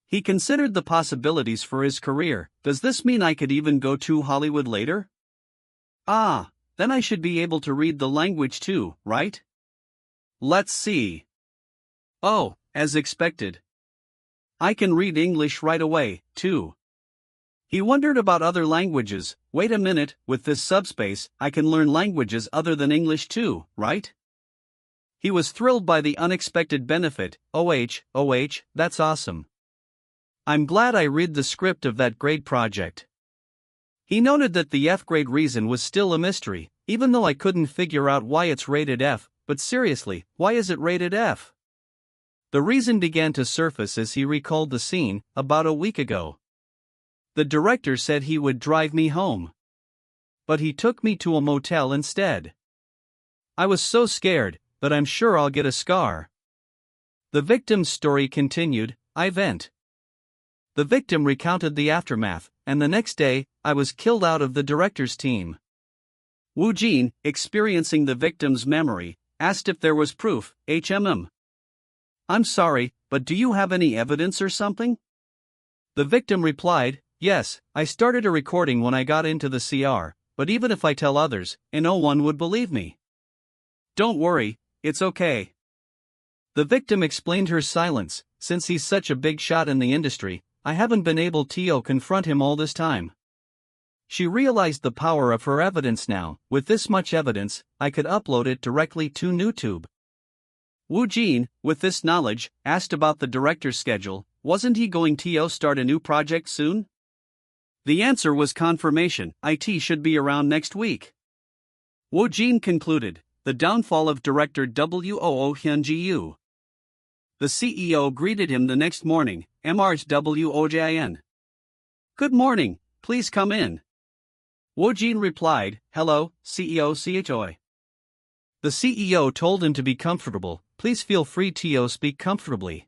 He considered the possibilities for his career. Does this mean I could even go to Hollywood later? Then I should be able to read the language too, right? Let's see. Oh, as expected. I can read English right away, too. He wondered about other languages. Wait a minute, with this subspace, I can learn languages other than English too, right? He was thrilled by the unexpected benefit. That's awesome. I'm glad I read the script of that grade project. He noted that the F grade reason was still a mystery, even though I couldn't figure out why it's rated F, but seriously, why is it rated F? The reason began to surface as he recalled the scene, about a week ago. The director said he would drive me home. But he took me to a motel instead. I was so scared, but I'm sure I'll get a scar. The victim's story continued. I vent. The victim recounted the aftermath, and the next day, I was killed out of the director's team. Woojin, experiencing the victim's memory, asked if there was proof. I'm sorry, but do you have any evidence or something? The victim replied, yes, I started a recording when I got into the CR, but even if I tell others, no one would believe me. Don't worry, it's okay. The victim explained her silence. Since he's such a big shot in the industry, I haven't been able to confront him all this time. She realized the power of her evidence now. With this much evidence, I could upload it directly to YouTube. Woojin, with this knowledge, asked about the director's schedule. Wasn't he going to start a new project soon? The answer was confirmation. IT should be around next week. Woojin concluded, the downfall of director Woo Hyun-ji. The CEO greeted him the next morning. Mrs. Woojin. Good morning, please come in. Woojin replied, "Hello, CEO Choi." The CEO told him to be comfortable. "Please feel free to speak comfortably.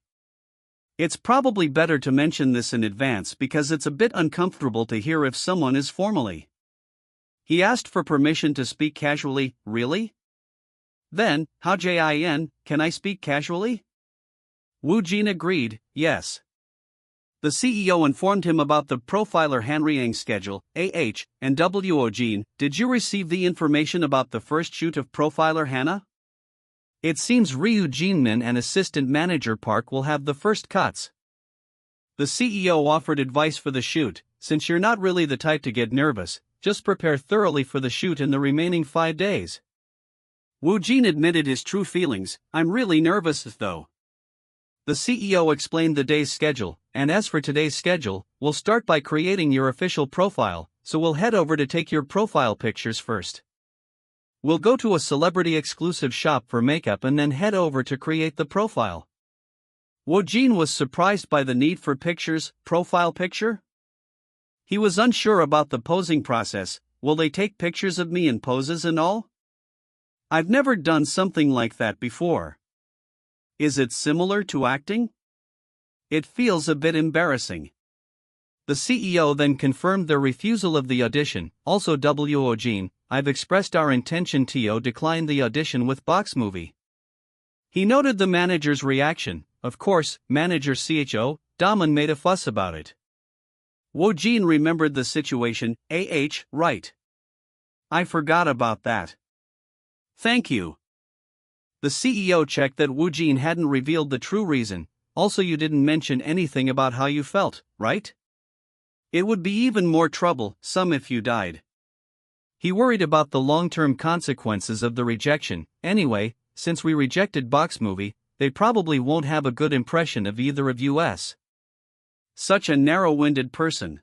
It's probably better to mention this in advance because it's a bit uncomfortable to hear if someone is formally." He asked for permission to speak casually. "Really? Then, can I speak casually?" Woojin agreed, "Yes." The CEO informed him about the profiler Hanriang's schedule. And Woojin, did you receive the information about the first shoot of profiler Hannah? It seems Ryu Jinmin and assistant manager Park will have the first cuts. The CEO offered advice for the shoot. "Since you're not really the type to get nervous, just prepare thoroughly for the shoot in the remaining 5 days." Woojin admitted his true feelings. "I'm really nervous though." The CEO explained the day's schedule, and as for today's schedule, we'll start by creating your official profile, so we'll head over to take your profile pictures first. We'll go to a celebrity-exclusive shop for makeup and then head over to create the profile. Woojin was surprised by the need for profile picture? He was unsure about the posing process. Will they take pictures of me in poses and all? I've never done something like that before. Is it similar to acting? It feels a bit embarrassing. The CEO then confirmed their refusal of the audition. Also, Woojin, I've expressed our intention to decline the audition with Box Movie. He noted the manager's reaction. Of course, manager Cho, Damon made a fuss about it. Woojin remembered the situation. Right. I forgot about that. Thank you. The CEO checked that Woojin hadn't revealed the true reason. Also, you didn't mention anything about how you felt, right? It would be even more trouble, if you died. He worried about the long-term consequences of the rejection. Anyway, since we rejected Box Movie, they probably won't have a good impression of either of us. Such a narrow-winded person.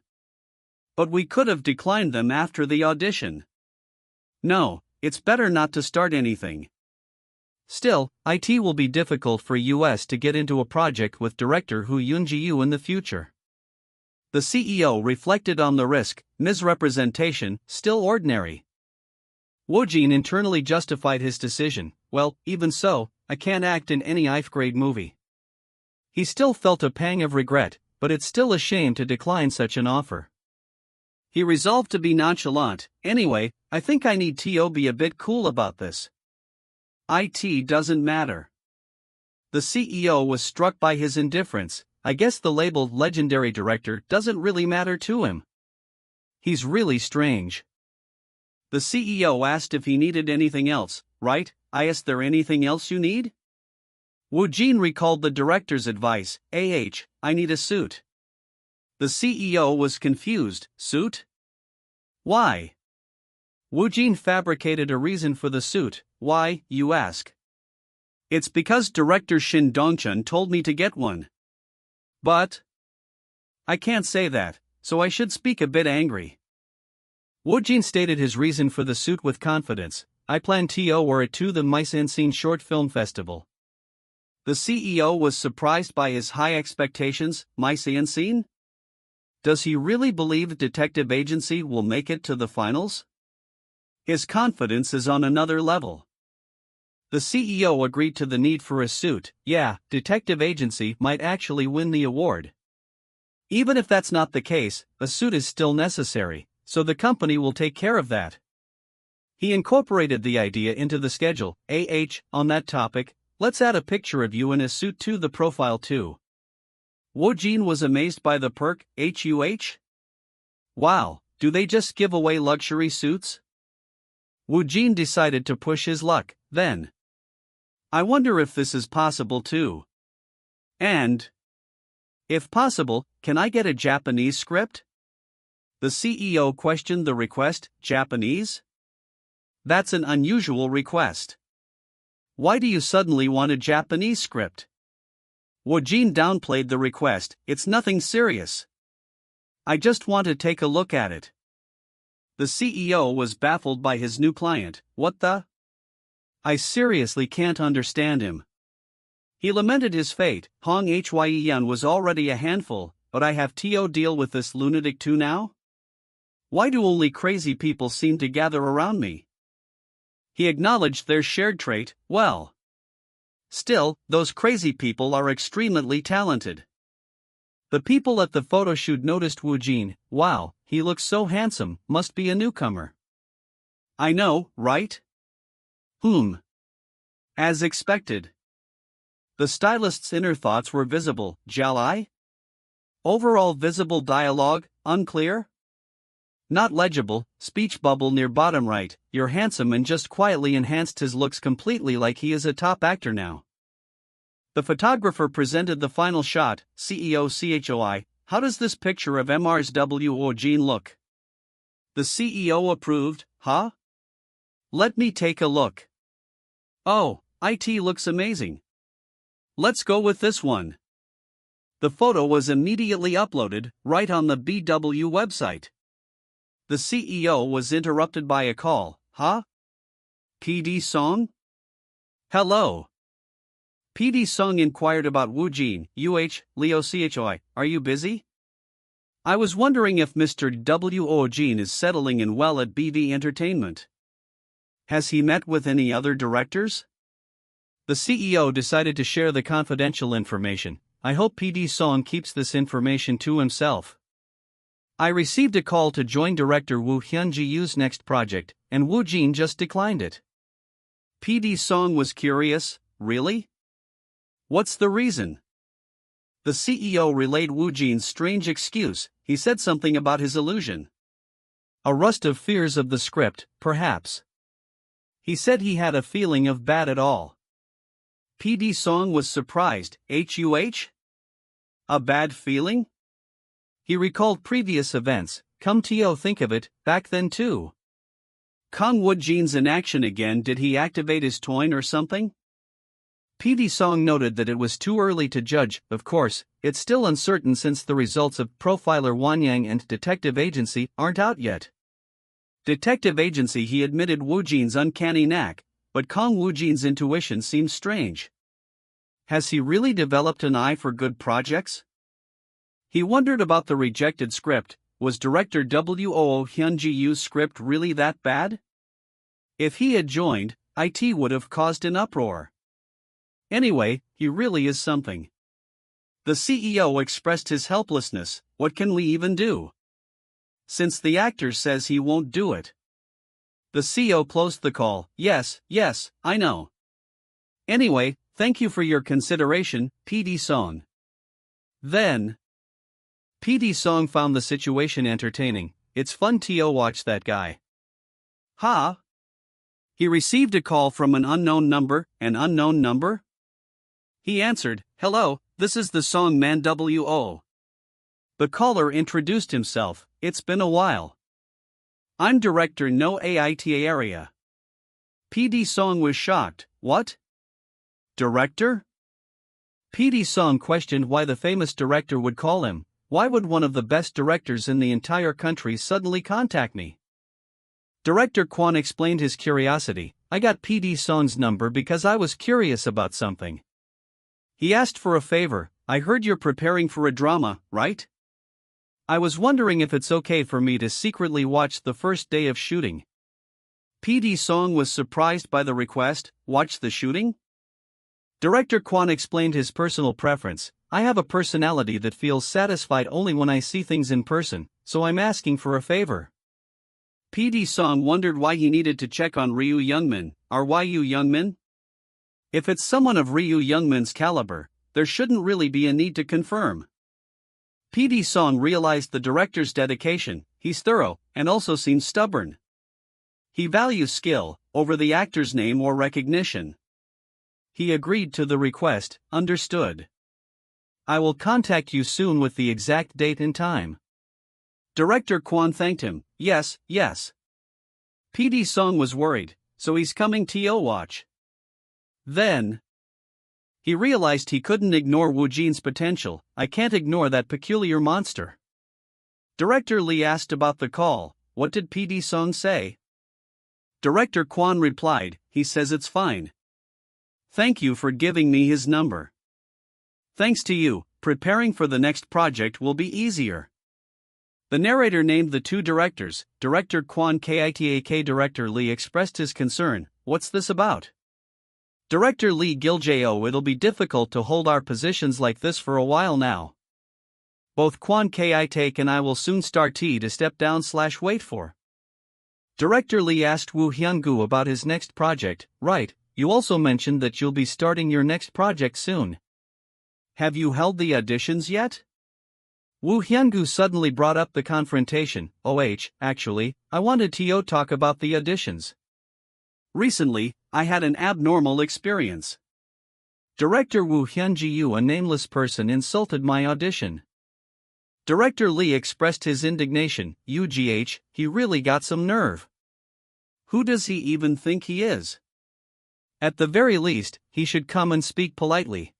But we could have declined them after the audition. No, it's better not to start anything. Still, it will be difficult for us to get into a project with director Hu Yunji-yu in the future. The CEO reflected on the risk. Misrepresentation, still ordinary. Woojin internally justified his decision. Well, even so, I can't act in any grade movie. He still felt a pang of regret, but it's still a shame to decline such an offer. He resolved to be nonchalant. Anyway, I think I need to be a bit cool about this. It doesn't matter. The CEO was struck by his indifference. I guess the labeled legendary director doesn't really matter to him. He's really strange. The CEO asked if he needed anything else. Right, is there anything else you need? Woojin recalled the director's advice. I need a suit. The CEO was confused. Suit? Why? Woojin fabricated a reason for the suit. Why, you ask? It's because director Shin Dongchun told me to get one. But I can't say that, so I should speak a bit angry. Woojin stated his reason for the suit with confidence. I plan to wear it to the Mise-en-Scene Short Film Festival. The CEO was surprised by his high expectations. Mise-en-Scene? Does he really believe Detective Agency will make it to the finals? His confidence is on another level. The CEO agreed to the need for a suit. Yeah, Detective Agency might actually win the award. Even if that's not the case, a suit is still necessary, so the company will take care of that. He incorporated the idea into the schedule. On that topic, let's add a picture of you in a suit to the profile too. Woojin was amazed by the perk. Wow, do they just give away luxury suits? Woojin decided to push his luck, then. I wonder if this is possible too. And, if possible, can I get a Japanese script? The CEO questioned the request. Japanese? That's an unusual request. Why do you suddenly want a Japanese script? Woojin downplayed the request. It's nothing serious. I just want to take a look at it. The CEO was baffled by his new client. What the? I seriously can't understand him. He lamented his fate. Hong Hyen was already a handful, but I have to deal with this lunatic too now? Why do only crazy people seem to gather around me? He acknowledged their shared trait, well. Still, those crazy people are extremely talented. The people at the photo shoot noticed Woojin. Wow, he looks so handsome, must be a newcomer. I know, right? As expected. The stylist's inner thoughts were visible. Jalai? Overall visible dialogue, unclear? Not legible, speech bubble near bottom right, you're handsome, and just quietly enhanced his looks completely, like he is a top actor now. The photographer presented the final shot. CEO CHOI, how does this picture of MR's Woojin look? The CEO approved, huh? Let me take a look. Oh, it looks amazing. Let's go with this one. The photo was immediately uploaded, right on the BW website. The CEO was interrupted by a call. Huh? PD Song? Hello. PD Song inquired about Woojin. Leo CHOI, are you busy? I was wondering if Mr. Woojin is settling in well at BV Entertainment. Has he met with any other directors? The CEO decided to share the confidential information. I hope PD Song keeps this information to himself. I received a call to join director Woo Hyun-ji's next project, and Woojin just declined it. PD Song was curious, really? What's the reason? The CEO relayed Woojin's strange excuse. He said something about his illusion. A rust of fears of the script, perhaps. He said he had a feeling of bad at all. PD Song was surprised. A bad feeling? He recalled previous events. Come to think of it, back then too. Kang Woojin's in action again. Did he activate his toin or something? PD Song noted that it was too early to judge. Of course, it's still uncertain since the results of Profiler Wanyang and Detective Agency aren't out yet. Detective Agency, he admitted Woojin's uncanny knack, but Kang Woojin's intuition seems strange. Has he really developed an eye for good projects? He wondered about the rejected script. Was director Woo Hyun-ji's script really that bad? If he had joined, it would have caused an uproar. Anyway, he really is something. The CEO expressed his helplessness. What can we even do? Since the actor says he won't do it. The CEO closed the call. Yes, I know. Anyway, thank you for your consideration, PD Song. Then, PD Song found the situation entertaining. It's fun to watch that guy. Ha! He received a call from an unknown number. An unknown number? He answered, hello, this is the song man WO. The caller introduced himself. It's been a while. I'm director no AITA area. PD Song was shocked. What? Director? PD Song questioned why the famous director would call him. Why would one of the best directors in the entire country suddenly contact me? Director Kwon explained his curiosity. I got PD Song's number because I was curious about something. He asked for a favor. I heard you're preparing for a drama, right? I was wondering if it's okay for me to secretly watch the first day of shooting. PD Song was surprised by the request. Watch the shooting? Director Kwon explained his personal preference. I have a personality that feels satisfied only when I see things in person, so I'm asking for a favor. PD Song wondered why he needed to check on Ryu Youngmin. Are Ryu Youngmin? If it's someone of Ryu Youngmin's caliber, there shouldn't really be a need to confirm. PD Song realized the director's dedication. He's thorough, and also seems stubborn. He values skill over the actor's name or recognition. He agreed to the request. Understood. I will contact you soon with the exact date and time. Director Kwon thanked him. Yes. PD Song was worried, so he's coming to watch. Then, he realized he couldn't ignore Woojin's potential. I can't ignore that peculiar monster. Director Lee asked about the call. What did PD Song say? Director Kwon replied, he says it's fine. Thank you for giving me his number. Thanks to you, preparing for the next project will be easier. The narrator named the two directors. Director Kwon Kitak, Director Lee expressed his concern. What's this about? Director Lee Giljo, it'll be difficult to hold our positions like this for a while now. Both Kwon Kitak and I will soon start to step down / wait for. Director Lee asked Woo Hyun-gu about his next project. Right, you also mentioned that you'll be starting your next project soon. Have you held the auditions yet? Woo Hyun-gu suddenly brought up the confrontation. Actually, I wanted to talk about the auditions. Recently, I had an abnormal experience. Director Woo Hyun-ju, a nameless person, insulted my audition. Director Lee expressed his indignation. He really got some nerve. Who does he even think he is? At the very least, he should come and speak politely.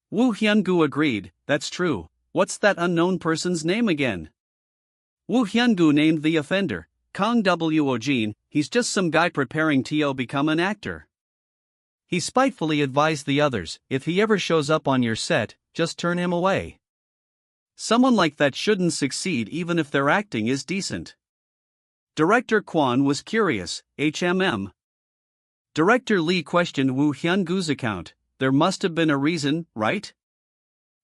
Woo Hyun-gu agreed. That's true. What's that unknown person's name again? Woo Hyun-gu named the offender. Kang Woojin. He's just some guy preparing to become an actor. He spitefully advised the others, if he ever shows up on your set, just turn him away. Someone like that shouldn't succeed even if their acting is decent. Director Kwon was curious. Director Lee questioned Woo Hyun-gu's account. There must have been a reason, right?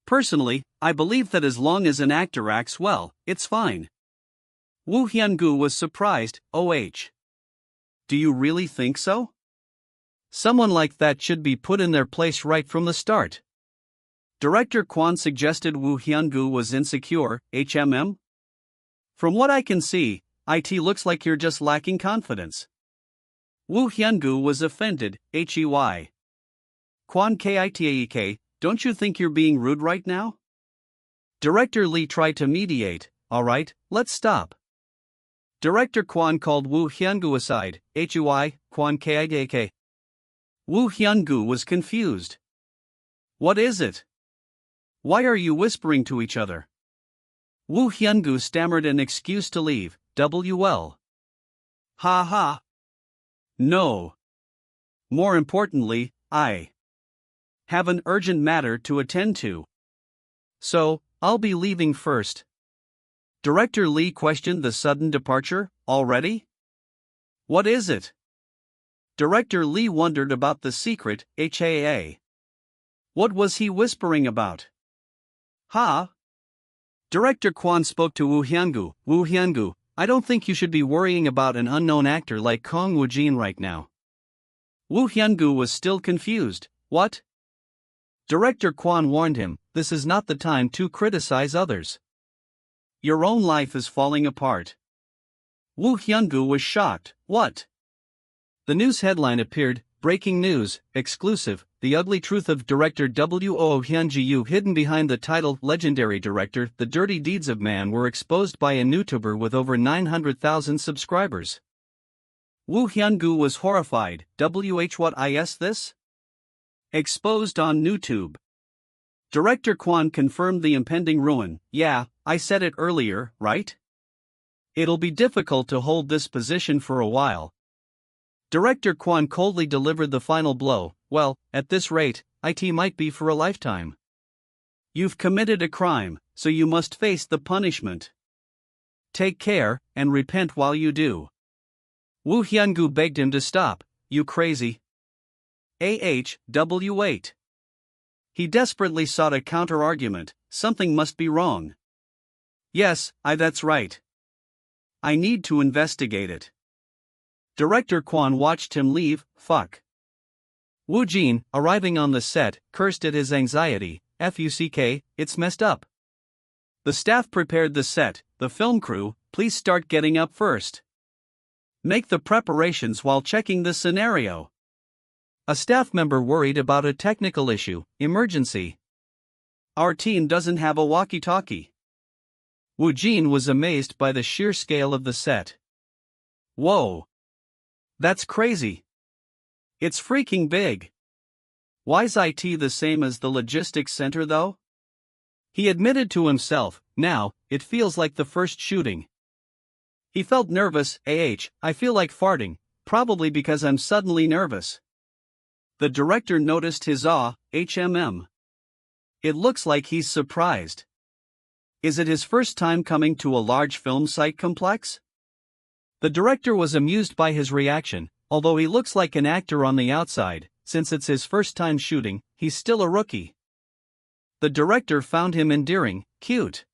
Personally, I believe that as long as an actor acts well, it's fine. Woo Hyun-gu was surprised. Do you really think so? Someone like that should be put in their place right from the start. Director Kwon suggested Woo Hyun-gu was insecure. From what I can see, it looks like you're just lacking confidence. Woo Hyun-gu was offended. Kwon Kitak, don't you think you're being rude right now? Director Lee tried to mediate. Alright, let's stop. Director Kwon called Woo Hyun-gu aside. Kwon Kitak. Woo Hyun-gu was confused. What is it? Why are you whispering to each other? Woo Hyun-gu stammered an excuse to leave. Ha ha. No. More importantly, I have an urgent matter to attend to. So, I'll be leaving first. Director Lee questioned the sudden departure. Already? What is it? Director Lee wondered about the secret. What was he whispering about? Director Kwon spoke to Woo Hyun-gu. Woo Hyun-gu, I don't think you should be worrying about an unknown actor like Kang Woojin right now. Woo Hyun-gu was still confused. What? Director Kwon warned him, this is not the time to criticize others. Your own life is falling apart. Woo Hyun-gu was shocked. What? The news headline appeared, breaking news, exclusive, the ugly truth of director Woo Hyun-ju hidden behind the title. Legendary director, the dirty deeds of man were exposed by a YouTuber with over 900,000 subscribers. Woo Hyun-gu was horrified. What is this? Exposed on YouTube. Director Kwon confirmed the impending ruin. Yeah, I said it earlier, right? It'll be difficult to hold this position for a while. Director Kwon coldly delivered the final blow. Well, at this rate, it might be for a lifetime. You've committed a crime, so you must face the punishment. Take care, and repent while you do. Woo Hyun-gu begged him to stop. You crazy? Wait. He desperately sought a counter-argument. Something must be wrong. Yes, that's right. I need to investigate it. Director Kwon watched him leave. Fuck. Woojin, arriving on the set, cursed at his anxiety. It's messed up. The staff prepared the set. The film crew, please start getting up first. Make the preparations while checking the scenario. A staff member worried about a technical issue. Emergency. Our team doesn't have a walkie-talkie. Woojin was amazed by the sheer scale of the set. Whoa. That's crazy. It's freaking big. Why's it the same as the logistics center though? He admitted to himself, now, it feels like the first shooting. He felt nervous. I feel like farting, probably because I'm suddenly nervous. The director noticed his awe. It looks like he's surprised. Is it his first time coming to a large film site complex? The director was amused by his reaction. Although he looks like an actor on the outside, since it's his first time shooting, he's still a rookie. The director found him endearing, cute.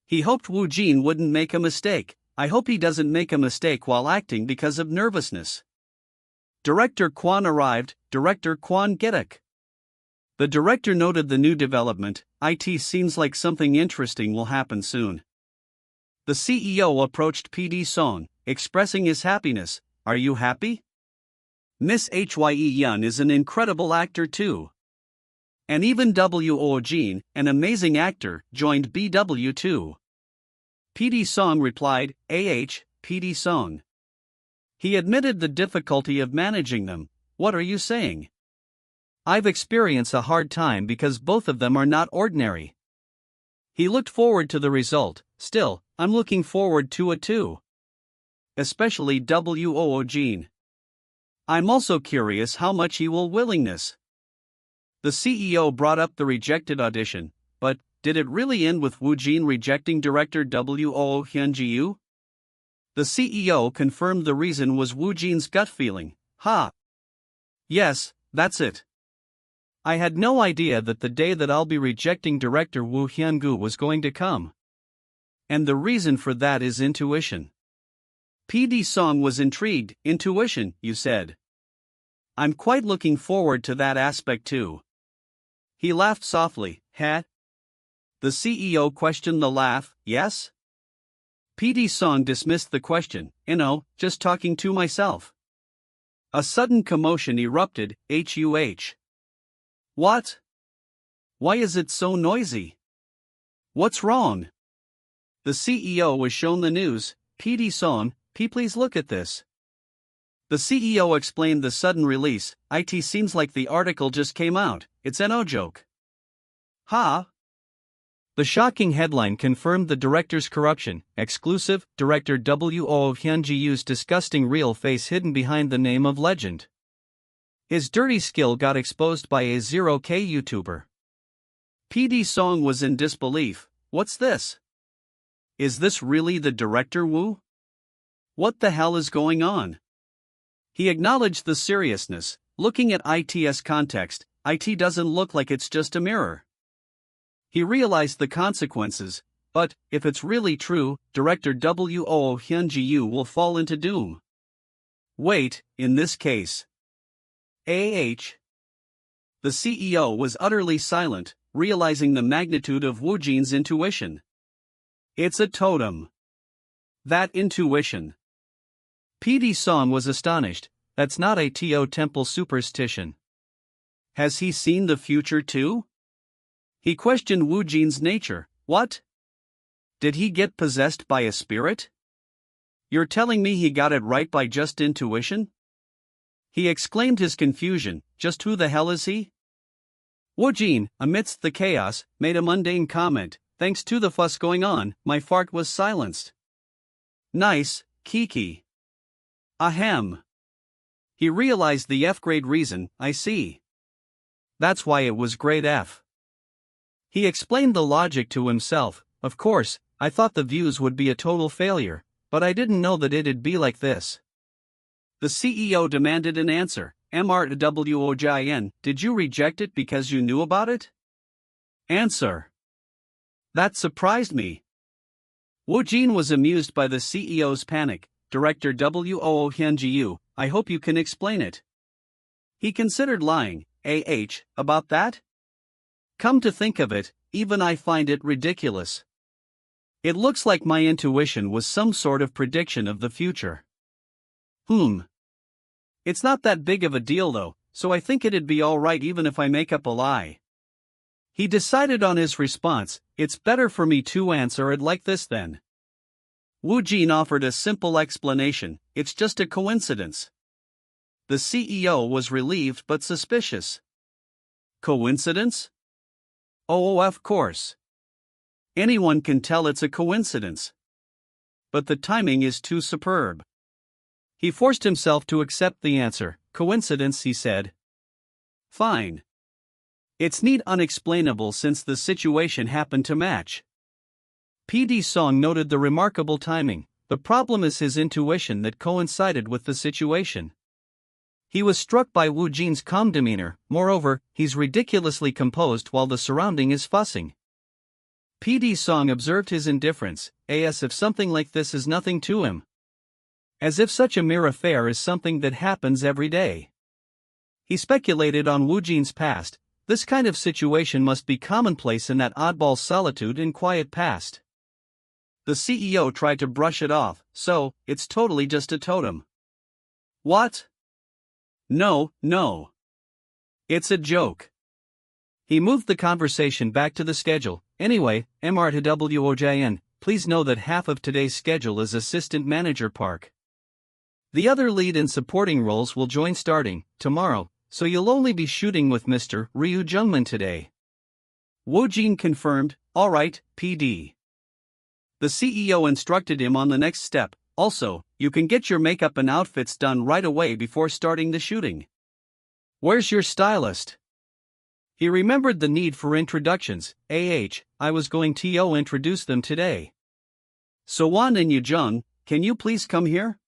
He hoped Woojin wouldn't make a mistake. I hope he doesn't make a mistake while acting because of nervousness. Director Kwon arrived, Director Kwon Getak. The director noted the new development. It seems like something interesting will happen soon. The CEO approached PD Song, expressing his happiness. Are you happy? Miss Hye Yun is an incredible actor too. And even Woojin, an amazing actor, joined BW too. PD Song replied, PD Song. He admitted the difficulty of managing them. What are you saying? I've experienced a hard time because both of them are not ordinary. He looked forward to the result. Still, I'm looking forward to it too. Especially Woojin. I'm also curious how much he will willingness. The CEO brought up the rejected audition, but did it really end with Woojin rejecting director Hyunjiu? The CEO confirmed the reason was Woojin's gut feeling. Yes, that's it. I had no idea that the day that I'll be rejecting director Woo Hyun-gu was going to come. And the reason for that is intuition. PD Song was intrigued. Intuition, you said. I'm quite looking forward to that aspect too. He laughed softly. The CEO questioned the laugh. Yes? PD Song dismissed the question. Just talking to myself. A sudden commotion erupted. What? Why is it so noisy? What's wrong? The CEO was shown the news. PD Song, please look at this. The CEO explained the sudden release. It seems like the article just came out. It's no joke. The shocking headline confirmed the director's corruption. Exclusive, director Hyunji's disgusting real face hidden behind the name of legend. His dirty skill got exposed by a 0K YouTuber. PD Song was in disbelief. What's this? Is this really the director Woo? What the hell is going on? He acknowledged the seriousness. Looking at IT's context, IT doesn't look like it's just a mirror. He realized the consequences, but if it's really true, director Hyunjiu will fall into doom. Wait, in this case. The CEO was utterly silent, realizing the magnitude of Woojin's intuition. It's a totem. That intuition. PD Song was astonished. That's not a To temple superstition. Has he seen the future too? He questioned Woojin's nature. What? Did he get possessed by a spirit? You're telling me he got it right by just intuition? He exclaimed his confusion. Just who the hell is he? Woojin, amidst the chaos, made a mundane comment. Thanks to the fuss going on, my fart was silenced. Nice, Kiki. Ahem. He realized the F-grade reason. I see. That's why it was grade F. He explained the logic to himself. Of course, I thought the views would be a total failure, but I didn't know that it'd be like this. The CEO demanded an answer. Woojin, did you reject it because you knew about it? Answer. That surprised me. Woojin was amused by the CEO's panic. Director Hyunjiu, I hope you can explain it. He considered lying. About that? Come to think of it, even I find it ridiculous. It looks like my intuition was some sort of prediction of the future. It's not that big of a deal though, so I think it'd be alright even if I make up a lie. He decided on his response. It's better for me to answer it like this then. Woojin offered a simple explanation. It's just a coincidence. The CEO was relieved but suspicious. Coincidence? Oh, of course. Anyone can tell it's a coincidence. But the timing is too superb. He forced himself to accept the answer. Coincidence, he said. Fine. It's neat unexplainable since the situation happened to match. PD Song noted the remarkable timing. The problem is his intuition that coincided with the situation. He was struck by Woojin's calm demeanor. Moreover, he's ridiculously composed while the surrounding is fussing. PD Song observed his indifference, as if something like this is nothing to him. As if such a mere affair is something that happens every day. He speculated on Woojin's past. This kind of situation must be commonplace in that oddball solitude and quiet past. The CEO tried to brush it off, so, it's totally just a totem. What? No. It's a joke. He moved the conversation back to the schedule. Anyway, MR2WOJN, please know that half of today's schedule is Assistant Manager Park. The other lead and supporting roles will join starting tomorrow, so you'll only be shooting with Mr. Ryu Jungman today. Woojin confirmed, alright, PD. The CEO instructed him on the next step. Also, you can get your makeup and outfits done right away before starting the shooting. Where's your stylist? He remembered the need for introductions. I was going to introduce them today. So-won and Yoo-jung, can you please come here?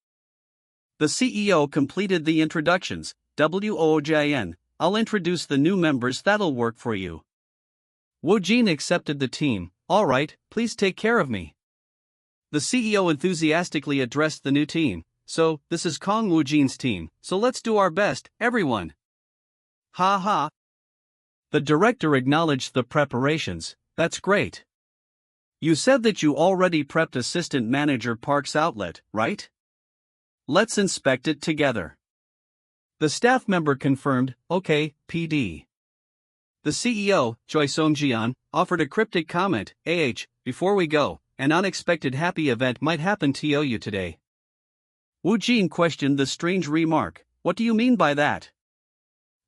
The CEO completed the introductions. WOJN, I'll introduce the new members, that'll work for you. Woojin accepted the team. Alright, please take care of me. The CEO enthusiastically addressed the new team. So, this is Kang Woojin's team, so let's do our best, everyone. Ha ha. The director acknowledged the preparations. That's great. You said that you already prepped Assistant Manager Park's outlet, right? Let's inspect it together. The staff member confirmed, okay, PD. The CEO, Choi Song-jian, offered a cryptic comment. Before we go, an unexpected happy event might happen to you today. Woojin questioned the strange remark. What do you mean by that?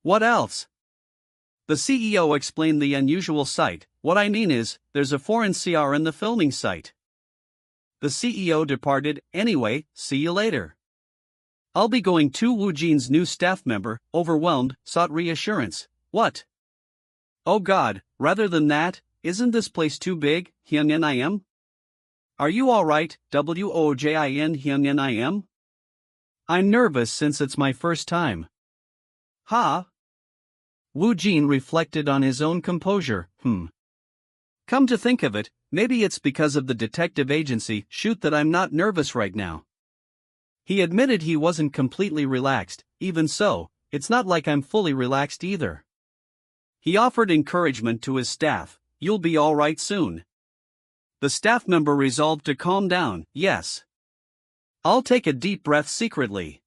What else? The CEO explained the unusual sight. What I mean is, there's a foreign CR in the filming site. The CEO departed. Anyway, see you later. I'll be going to. Woojin's new staff member, overwhelmed, sought reassurance. What? Oh God, rather than that, isn't this place too big, Hyunnim? Are you alright, WOJIN Hyunnim? I'm nervous since it's my first time. Ha? Woojin reflected on his own composure. Come to think of it, maybe it's because of the detective agency shoot that I'm not nervous right now. He admitted he wasn't completely relaxed. Even so, it's not like I'm fully relaxed either. He offered encouragement to his staff. You'll be alright soon. The staff member resolved to calm down. Yes. I'll take a deep breath secretly.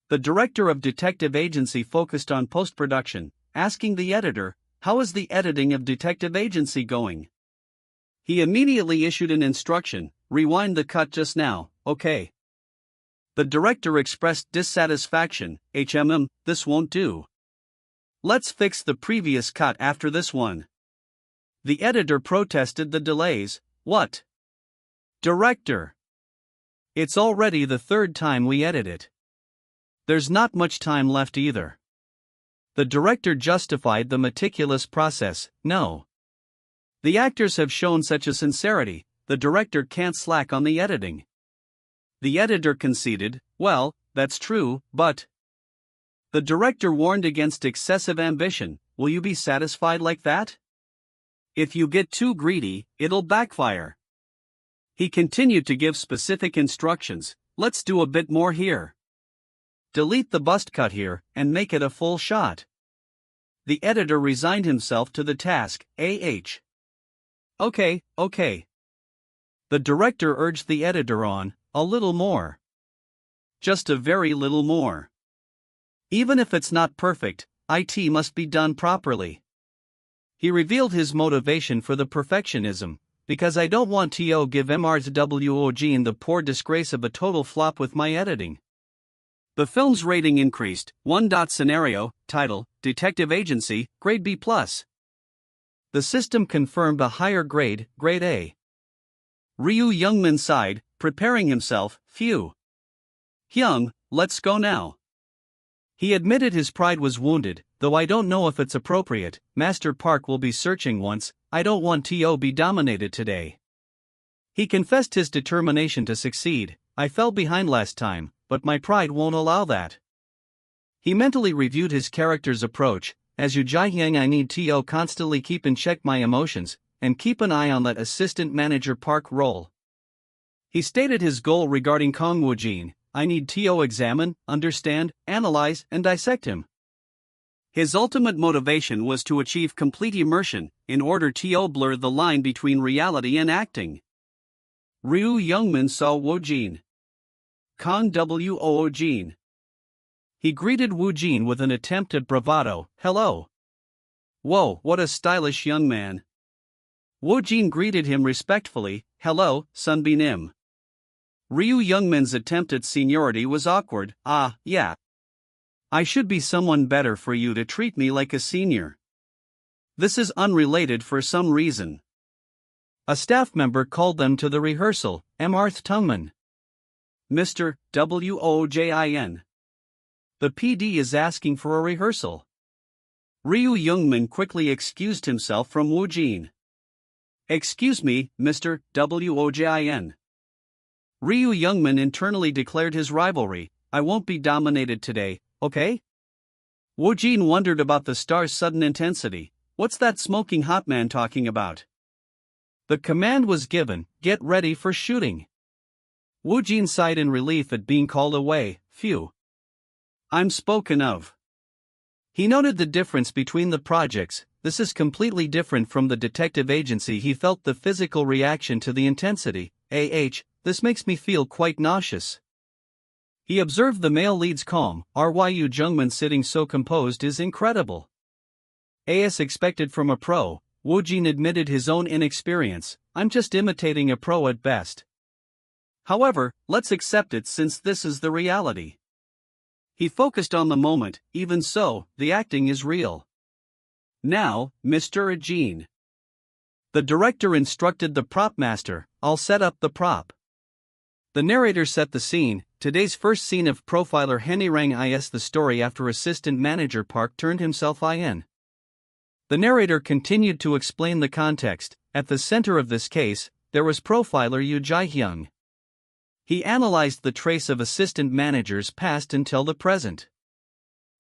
The director of detective agency focused on post-production, asking the editor, how is the editing of detective agency going? He immediately issued an instruction, rewind the cut just now, okay. The director expressed dissatisfaction. This won't do. Let's fix the previous cut after this one. The editor protested the delays. What? Director. It's already the third time we edit it. There's not much time left either. The director justified the meticulous process. No. The actors have shown such a sincerity, the director can't slack on the editing. The editor conceded, well, that's true, but... The director warned against excessive ambition. Will you be satisfied like that? If you get too greedy, it'll backfire. He continued to give specific instructions. Let's do a bit more here. Delete the bust cut here, and make it a full shot. The editor resigned himself to the task. Okay. The director urged the editor on, a little more. Just a very little more. Even if it's not perfect, it must be done properly. He revealed his motivation for the perfectionism, because I don't want to give MRWOG the poor disgrace of a total flop with my editing. The film's rating increased. Scenario, title, Detective Agency, grade B+. The system confirmed a higher grade, grade A. Ryu Jungman sighed, preparing himself. Phew. Hyung, let's go now. He admitted his pride was wounded, though I don't know if it's appropriate. Master Park will be searching once, I don't want to be dominated today. He confessed his determination to succeed. I fell behind last time, but my pride won't allow that. He mentally reviewed his character's approach. As Yu Jae-hyung, I need to constantly keep in check my emotions, and keep an eye on that assistant manager Park role. He stated his goal regarding Kang Woojin. I need to examine, understand, analyze, and dissect him. His ultimate motivation was to achieve complete immersion, in order to blur the line between reality and acting. Ryu Youngmin saw Woojin. Kang Woojin. He greeted Woojin with an attempt at bravado. Hello. Whoa, what a stylish young man. Woojin greeted him respectfully. Hello, Sunbeam Im. Ryu Youngmin's attempt at seniority was awkward. Ah, yeah. I should be someone better for you to treat me like a senior. This is unrelated for some reason. A staff member called them to the rehearsal. Marth Tungman. Mr. Woojin. The PD is asking for a rehearsal. Ryu Youngmin quickly excused himself from Woojin. Excuse me, Mr. Woojin. Ryu Youngmin internally declared his rivalry. I won't be dominated today, okay? Woojin wondered about the star's sudden intensity. What's that smoking hot man talking about? The command was given, get ready for shooting. Woojin sighed in relief at being called away. Phew. I'm spoken of. He noted the difference between the projects. This is completely different from the detective agency. He felt the physical reaction to the intensity. This makes me feel quite nauseous. He observed the male lead's calm. Ryu Jungmin sitting so composed is incredible. As expected from a pro, Woojin admitted his own inexperience. I'm just imitating a pro at best. However, let's accept it since this is the reality. He focused on the moment. Even so, the acting is real. Now, Mr. Ajin. The director instructed the prop master. I'll set up the prop. The narrator set the scene. Today's first scene of profiler Henirang is the story after assistant manager Park turned himself in. The narrator continued to explain the context. At the center of this case, there was profiler Yu Jae-hyung. He analyzed the trace of assistant managers past until the present.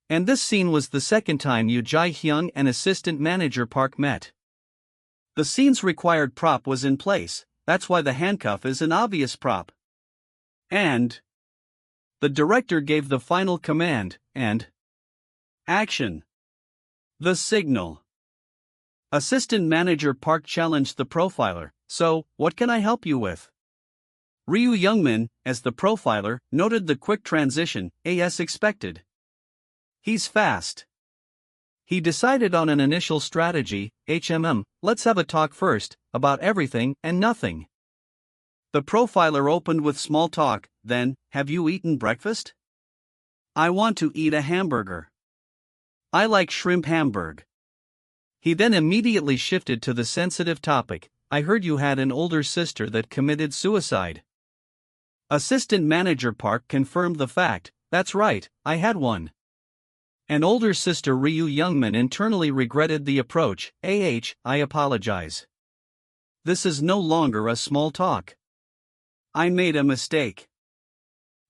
And this scene was the second time Yu Jae-hyung and assistant manager Park met. The scene's required prop was in place. That's why the handcuff is an obvious prop. And the director gave the final command, and action. The signal. Assistant manager Park challenged the profiler. So, what can I help you with? Ryu Youngmin, as the profiler, noted the quick transition, as expected. He's fast. He decided on an initial strategy. Let's have a talk first, about everything and nothing. The profiler opened with small talk. Then, have you eaten breakfast? I want to eat a hamburger. I like shrimp hamburg. He then immediately shifted to the sensitive topic. I heard you had an older sister that committed suicide. Assistant manager Park confirmed the fact. That's right, I had one. An older sister. Ryu Youngmin internally regretted the approach. I apologize. This is no longer a small talk. I made a mistake.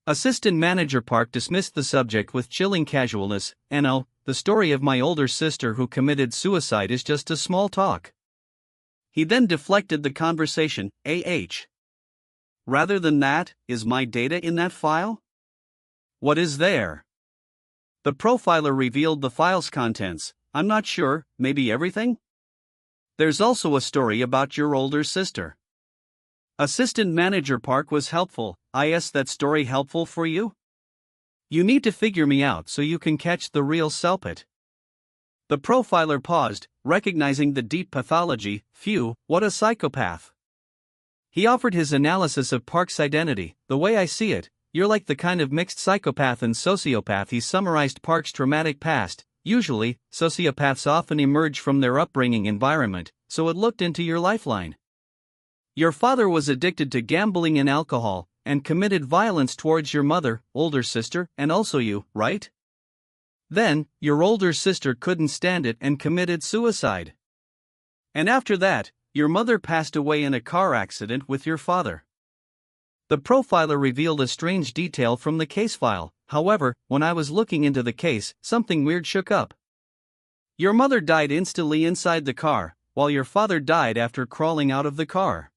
Assistant manager Park dismissed the subject with chilling casualness. The story of my older sister who committed suicide is just a small talk. He then deflected the conversation. Rather than that, is my data in that file? What is there? The profiler revealed the file's contents. I'm not sure, maybe everything? There's also a story about your older sister. Assistant manager Park was helpful. Is that story helpful for you? You need to figure me out so you can catch the real Selpit. The profiler paused, recognizing the deep pathology. Phew, what a psychopath. He offered his analysis of Park's identity. The way I see it, you're like the kind of mixed psychopath and sociopath. He summarized Park's traumatic past. Usually, sociopaths often emerge from their upbringing environment, so it looked into your lifeline. Your father was addicted to gambling and alcohol, and committed violence towards your mother, older sister, and also you, right? Then, your older sister couldn't stand it and committed suicide. And after that, your mother passed away in a car accident with your father. The profiler revealed a strange detail from the case file. However, when I was looking into the case, something weird shook up. Your mother died instantly inside the car, while your father died after crawling out of the car.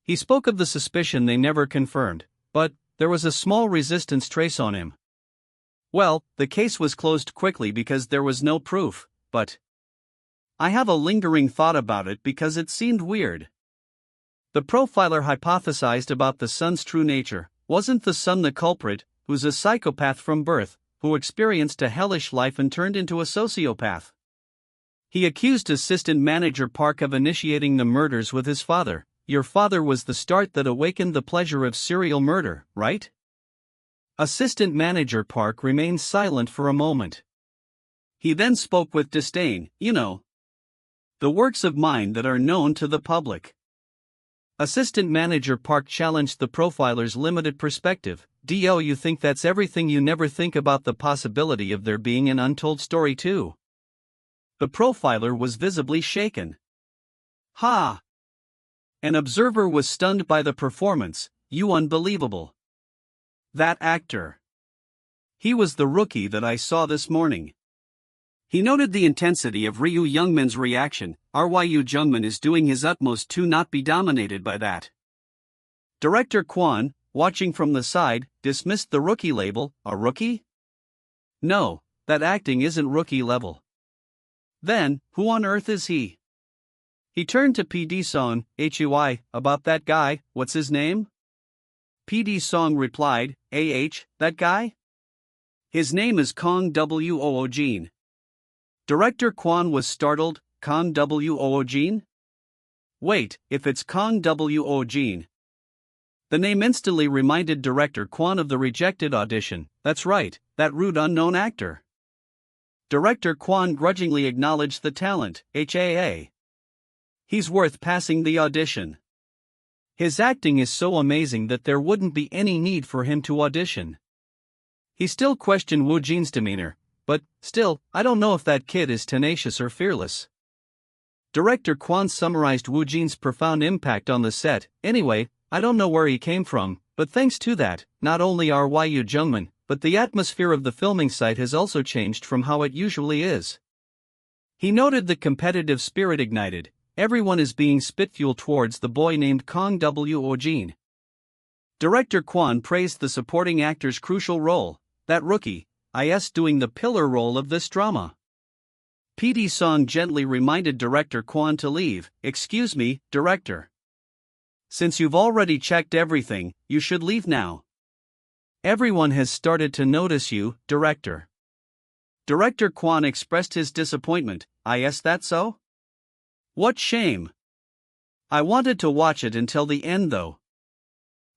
He spoke of the suspicion they never confirmed, but there was a small resistance trace on him. Well, the case was closed quickly because there was no proof, but I have a lingering thought about it because it seemed weird. The profiler hypothesized about the son's true nature. Wasn't the son the culprit, who's a psychopath from birth, who experienced a hellish life and turned into a sociopath? He accused Assistant Manager Park of initiating the murders with his father. Your father was the start that awakened the pleasure of serial murder, right? Assistant Manager Park remained silent for a moment. He then spoke with disdain. You know, the works of mine that are known to the public. Assistant Manager Park challenged the profiler's limited perspective. Do you think that's everything? You never think about the possibility of there being an untold story too? The profiler was visibly shaken. Ha! An observer was stunned by the performance. You unbelievable. That actor. He was the rookie that I saw this morning. He noted the intensity of Ryu Youngman's reaction. Ryu Youngman is doing his utmost to not be dominated by that. Director Kwon, watching from the side, dismissed the rookie label. A rookie? No, that acting isn't rookie level. Then, who on earth is he? He turned to PD Song. HUI, about that guy, what's his name? PD Song replied, that guy? His name is Kang Woojin. Director Kwon was startled. Kang Woojin? Wait, if it's Kang Woojin. The name instantly reminded Director Kwon of the rejected audition. That's right, that rude unknown actor. Director Kwon grudgingly acknowledged the talent. He's worth passing the audition. His acting is so amazing that there wouldn't be any need for him to audition. He still questioned Woojin's demeanor, but, still, I don't know if that kid is tenacious or fearless. Director Kwon summarized Woojin's profound impact on the set. Anyway, I don't know where he came from, but thanks to that, not only Ryu Youngman, but the atmosphere of the filming site has also changed from how it usually is. He noted the competitive spirit ignited. Everyone is being spitfuel towards the boy named Kang Woojin. Director Kwon praised the supporting actor's crucial role, that rookie, doing the pillar role of this drama. PD Song gently reminded Director Kwon to leave. Excuse me, Director. Since you've already checked everything, you should leave now. Everyone has started to notice you, Director. Director Kwon expressed his disappointment. That so? What shame. I wanted to watch it until the end though.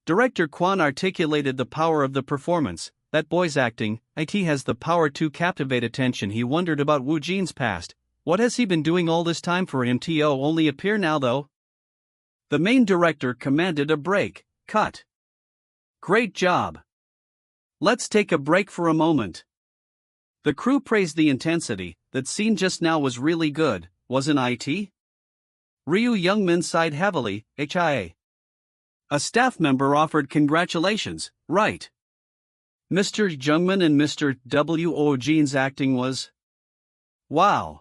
Director Kwon articulated the power of the performance. That boy's acting, he has the power to captivate attention. He wondered about Woojin's past. What has he been doing all this time for him to only appear now though? The main director commanded a break. Cut. Great job. Let's take a break for a moment. The crew praised the intensity. That scene just now was really good, wasn't it? Ryu Youngman sighed heavily. A staff member offered congratulations, right? Mr. Youngman and Mr. Woojin's acting was... Wow.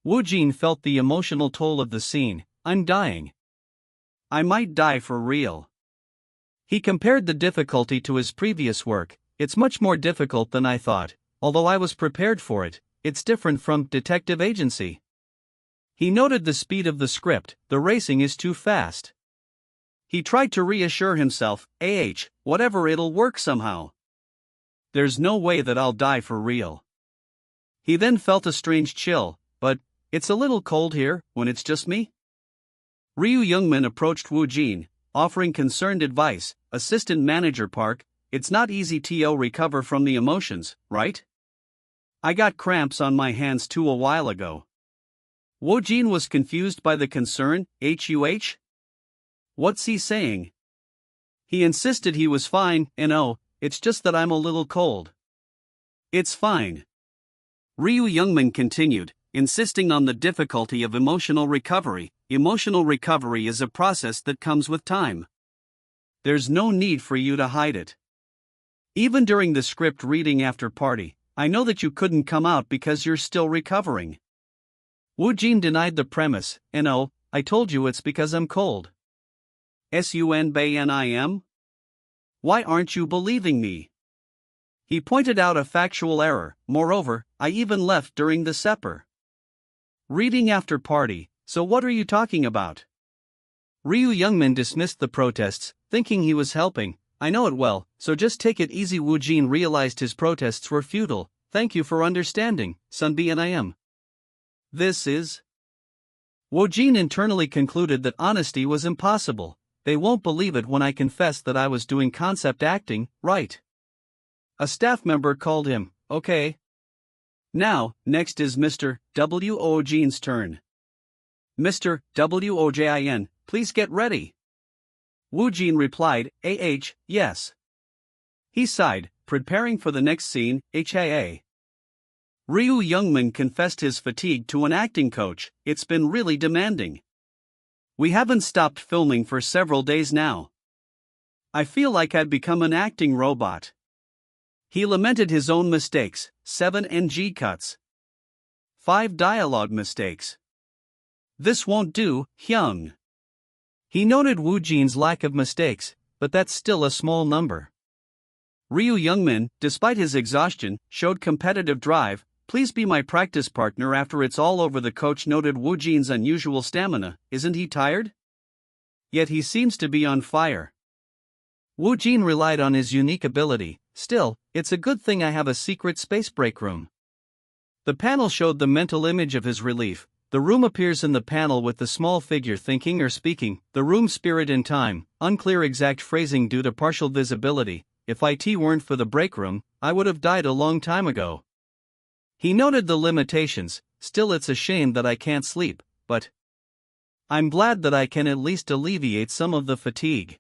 Woojin felt the emotional toll of the scene. I'm dying. I might die for real. He compared the difficulty to his previous work. It's much more difficult than I thought, although I was prepared for it. It's different from Detective Agency. He noted the speed of the script. The racing is too fast. He tried to reassure himself. Whatever, it'll work somehow. There's no way that I'll die for real. He then felt a strange chill. But, it's a little cold here, when it's just me? Ryu Youngman approached Woojin, offering concerned advice. Assistant Manager Park, it's not easy to recover from the emotions, right? I got cramps on my hands too a while ago. Woojin was confused by the concern. What's he saying? He insisted he was fine. It's just that I'm a little cold. It's fine. Ryu Youngman continued. insisting on the difficulty of emotional recovery. Emotional recovery is a process that comes with time. There's no need for you to hide it. Even during the script reading after party, I know that you couldn't come out because you're still recovering. Woojin denied the premise, and oh, I told you it's because I'm cold. Sunbanim? Why aren't you believing me? He pointed out a factual error. Moreover, I even left during the supper. Reading after party, so what are you talking about? Ryu Youngmin dismissed the protests, thinking he was helping. I know it well, so just take it easy. Woojin realized his protests were futile. Thank you for understanding, Sunbanim. This is... Woojin internally concluded that honesty was impossible. They won't believe it when I confess that I was doing concept acting, right? A staff member called him. Okay. Now, next is Mr. Woojin's turn. Mr. Woojin, please get ready. Woojin replied, yes. He sighed, preparing for the next scene, HAA. Ryu Youngmin confessed his fatigue to an acting coach. It's been really demanding. We haven't stopped filming for several days now. I feel like I'd become an acting robot. He lamented his own mistakes, 7 NG cuts. 5 dialogue mistakes. This won't do, Hyung. He noted Woojin's lack of mistakes, but that's still a small number. Ryu Youngmin, despite his exhaustion, showed competitive drive. Please be my practice partner after it's all over. The coach noted Woojin's unusual stamina. Isn't he tired? Yet he seems to be on fire. Woojin relied on his unique ability. Still, it's a good thing I have a secret space break room. The panel showed the mental image of his relief. The room appears in the panel with the small figure thinking or speaking. The room spirit in time, unclear exact phrasing due to partial visibility. If it weren't for the break room, I would have died a long time ago. He noted the limitations. Still, it's a shame that I can't sleep, but I'm glad that I can at least alleviate some of the fatigue.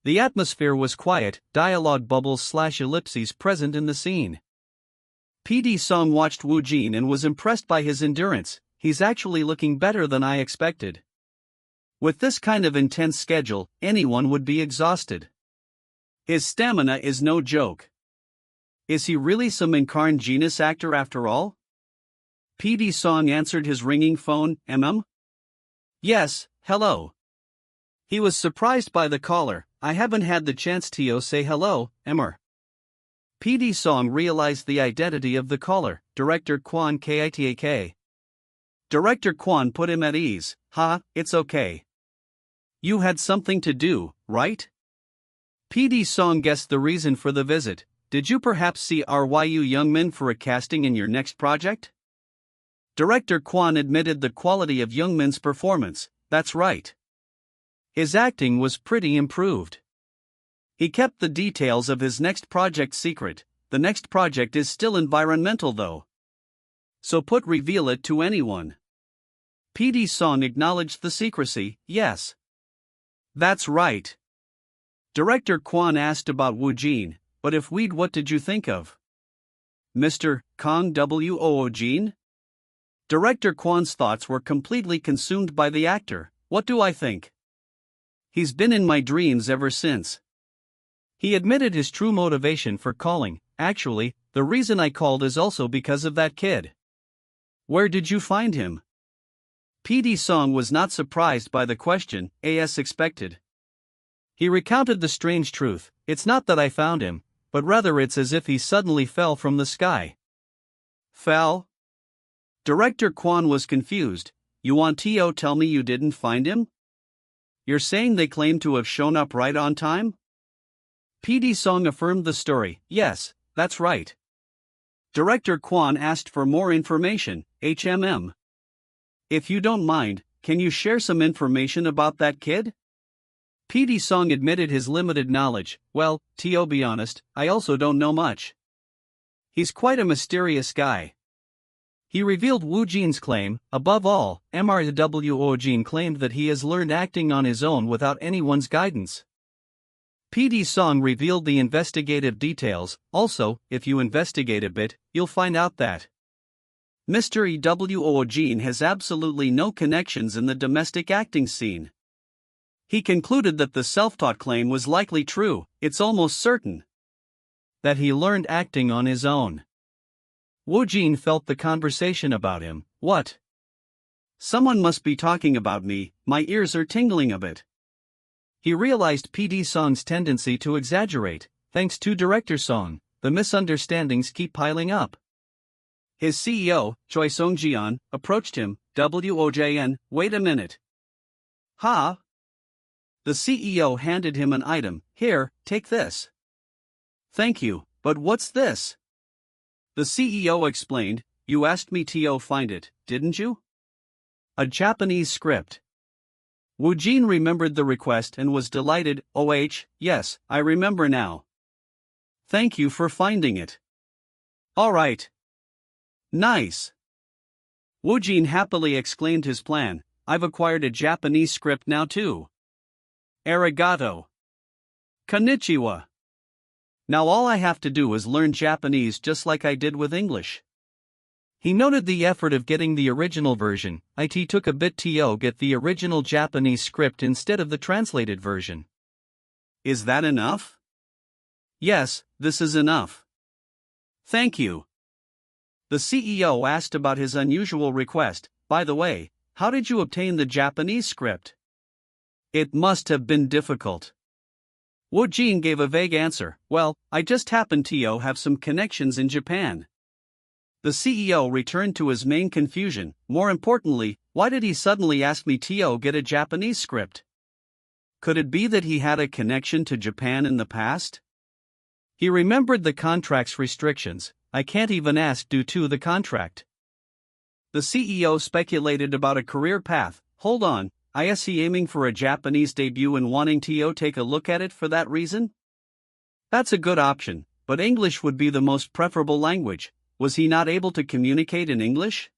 The atmosphere was quiet, dialogue bubbles/ellipses present in the scene. PD Song watched Woojin and was impressed by his endurance. He's actually looking better than I expected. With this kind of intense schedule, anyone would be exhausted. His stamina is no joke. Is he really some incarnate genius actor after all? PD Song answered his ringing phone. Yes, hello. He was surprised by the caller. I haven't had the chance to say hello, PD Song realized the identity of the caller, Director Kwon Kitak. Director Kwon put him at ease. It's okay. You had something to do, right? PD Song guessed the reason for the visit. Did you perhaps see Ryu Youngmin for a casting in your next project? Director Kwon admitted the quality of Youngmin's performance. That's right. His acting was pretty improved. He kept the details of his next project secret. The next project is still environmental though. So reveal it to anyone. PD Song acknowledged the secrecy. Yes. That's right. Director Kwon asked about Woojin. But if we'd, what did you think of Mr. Kang Woojin? Director Kwon's thoughts were completely consumed by the actor. What do I think? He's been in my dreams ever since. He admitted his true motivation for calling. Actually, the reason I called is also because of that kid. Where did you find him? PD Song was not surprised by the question, as expected. He recounted the strange truth. It's not that I found him, but rather it's as if he suddenly fell from the sky. Fell? Director Kwon was confused. You want to tell me you didn't find him? You're saying they claim to have shown up right on time? PD Song affirmed the story. Yes, that's right. Director Kwon asked for more information. If you don't mind, can you share some information about that kid? PD Song admitted his limited knowledge. Well, to be honest, I also don't know much. He's quite a mysterious guy. He revealed Woojin's claim. Above all, Woojin claimed that he has learned acting on his own without anyone's guidance. PD Song revealed the investigative details. Also, if you investigate a bit, you'll find out that Mr. Woojin has absolutely no connections in the domestic acting scene. He concluded that the self-taught claim was likely true. It's almost certain that he learned acting on his own. Woojin felt the conversation about him. What? Someone must be talking about me, my ears are tingling a bit. He realized PD Song's tendency to exaggerate. Thanks to Director Song, the misunderstandings keep piling up. His CEO, Choi Song-jian, approached him. Woojin, wait a minute. Ha? The CEO handed him an item. Here, take this. Thank you, but what's this? The CEO explained, you asked me to find it, didn't you? A Japanese script. Woojin remembered the request and was delighted. Yes, I remember now. Thank you for finding it. Alright. Nice. Woojin happily exclaimed his plan. I've acquired a Japanese script now too. Arigato. Konnichiwa. Now all I have to do is learn Japanese just like I did with English. He noted the effort of getting the original version. It took a bit to get the original Japanese script instead of the translated version. Is that enough? Yes, this is enough. Thank you. The CEO asked about his unusual request. By the way, how did you obtain the Japanese script? It must have been difficult. Woojin gave a vague answer. Well, I just happened to have some connections in Japan. The CEO returned to his main confusion. More importantly, why did he suddenly ask me to get a Japanese script? Could it be that he had a connection to Japan in the past? He remembered the contract's restrictions. I can't even ask due to the contract. The CEO speculated about a career path. Hold on, is he aiming for a Japanese debut and wanting to take a look at it for that reason? That's a good option, but English would be the most preferable language. Was he not able to communicate in English?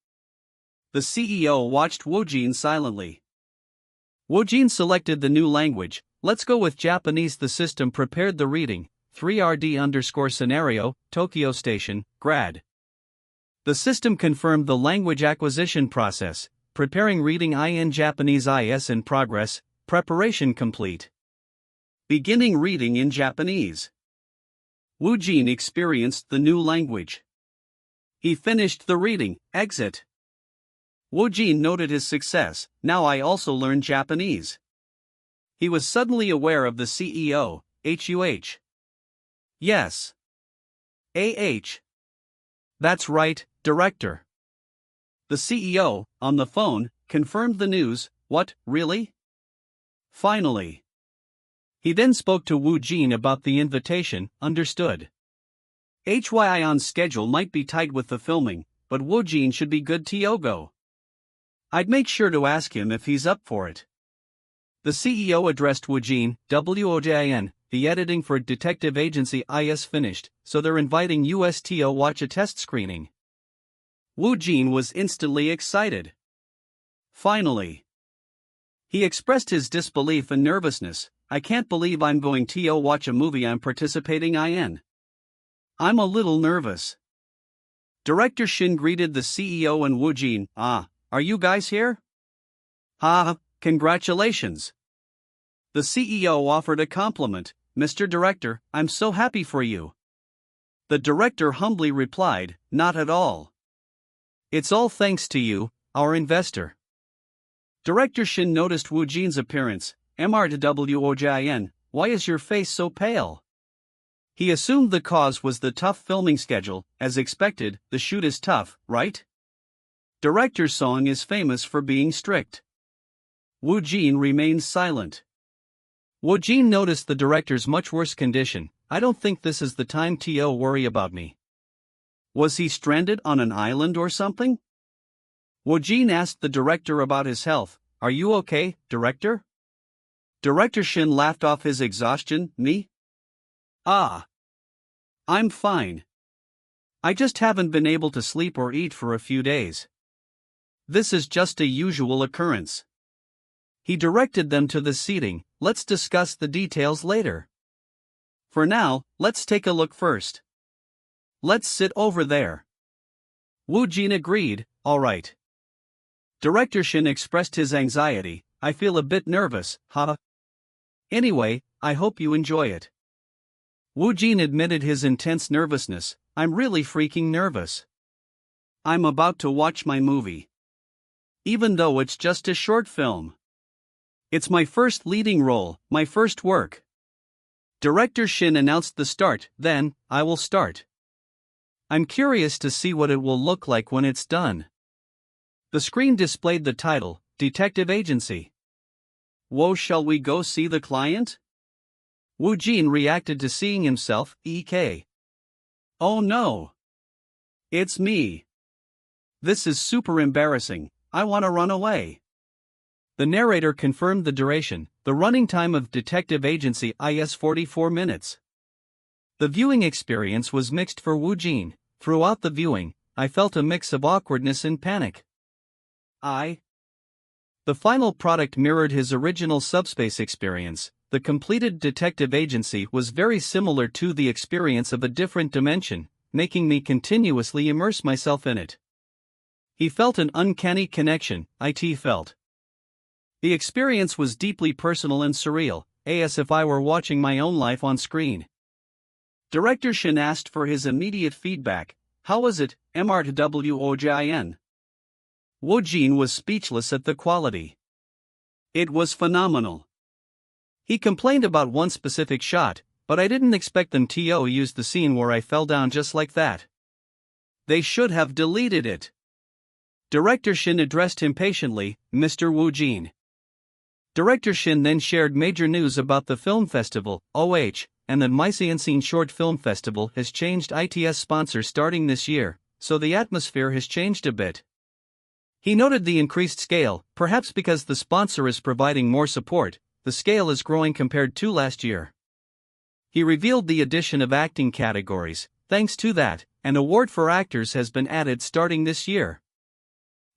The CEO watched Woojin silently. Woojin selected the new language. Let's go with Japanese. The system prepared the reading. 3RD_scenario, Tokyo Station, grad. The system confirmed the language acquisition process, preparing reading in Japanese is in progress, preparation complete. Beginning reading in Japanese. Woojin experienced the new language. He finished the reading, exit. Woojin noted his success. Now I also learned Japanese. He was suddenly aware of the CEO, HUH. Yes. That's right, director. The CEO, on the phone, confirmed the news. What, really? Finally. He then spoke to Woojin about the invitation. Understood. HYION's schedule might be tight with the filming, but Woojin should be good to go. I'd make sure to ask him if he's up for it. The CEO addressed Woojin. Woojin, the editing for Detective Agency is finished, so they're inviting us to watch a test screening. Woojin was instantly excited. Finally. He expressed his disbelief and nervousness. I can't believe I'm going to watch a movie I'm participating in. I'm a little nervous. Director Shin greeted the CEO and Woojin. Are you guys here? Congratulations. The CEO offered a compliment. Mr. Director, I'm so happy for you. The director humbly replied, not at all. It's all thanks to you, our investor. Director Shin noticed Woojin's appearance. Woojin, why is your face so pale? He assumed the cause was the tough filming schedule. As expected, the shoot is tough, right? Director Song is famous for being strict. Woojin remained silent. Woojin noticed the director's much worse condition. I don't think this is the time to worry about me. Was he stranded on an island or something? Woojin asked the director about his health. Are you okay, director? Director Shin laughed off his exhaustion. Me? I'm fine. I just haven't been able to sleep or eat for a few days. This is just a usual occurrence. He directed them to the seating. Let's discuss the details later. For now, let's take a look first. Let's sit over there. Woojin agreed, alright. Director Shin expressed his anxiety, I feel a bit nervous, huh? Anyway, I hope you enjoy it. Woojin admitted his intense nervousness, I'm really freaking nervous. I'm about to watch my movie. Even though it's just a short film. It's my first leading role, my first work. Director Shin announced the start, then, I will start. I'm curious to see what it will look like when it's done. The screen displayed the title, Detective Agency. Whoa, shall we go see the client? Woojin reacted to seeing himself, EK. Oh no. It's me. This is super embarrassing, I want to run away. The narrator confirmed the duration, the running time of Detective Agency is 44 minutes. The viewing experience was mixed for Woojin. Throughout the viewing, I felt a mix of awkwardness and panic. The final product mirrored his original subspace experience. The completed Detective Agency was very similar to the experience of a different dimension, making me continuously immerse myself in it. He felt an uncanny connection, it felt. The experience was deeply personal and surreal, as if I were watching my own life on screen. Director Shin asked for his immediate feedback, how was it, Mrtwojin? Woojin was speechless at the quality. It was phenomenal. He complained about one specific shot, but I didn't expect them to use the scene where I fell down just like that. They should have deleted it. Director Shin addressed him patiently, Mr. Woojin. Director Shin then shared major news about the film festival, and that Mysiansin Short Film Festival has changed its sponsor starting this year, so the atmosphere has changed a bit. He noted the increased scale, perhaps because the sponsor is providing more support, the scale is growing compared to last year. He revealed the addition of acting categories. Thanks to that, an award for actors has been added starting this year.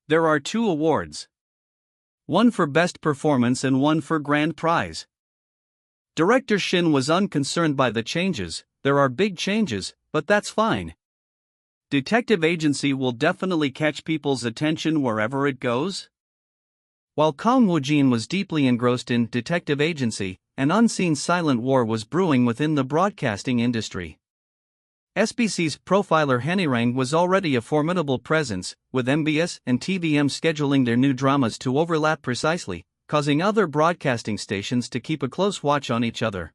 There are 2 awards. One for Best Performance and one for Grand Prize. Director Shin was unconcerned by the changes. There are big changes, but that's fine. Detective Agency will definitely catch people's attention wherever it goes. While Kang Woojin was deeply engrossed in Detective Agency, an unseen silent war was brewing within the broadcasting industry. SBC's profiler Hanirang was already a formidable presence, with MBS and TVM scheduling their new dramas to overlap precisely, causing other broadcasting stations to keep a close watch on each other.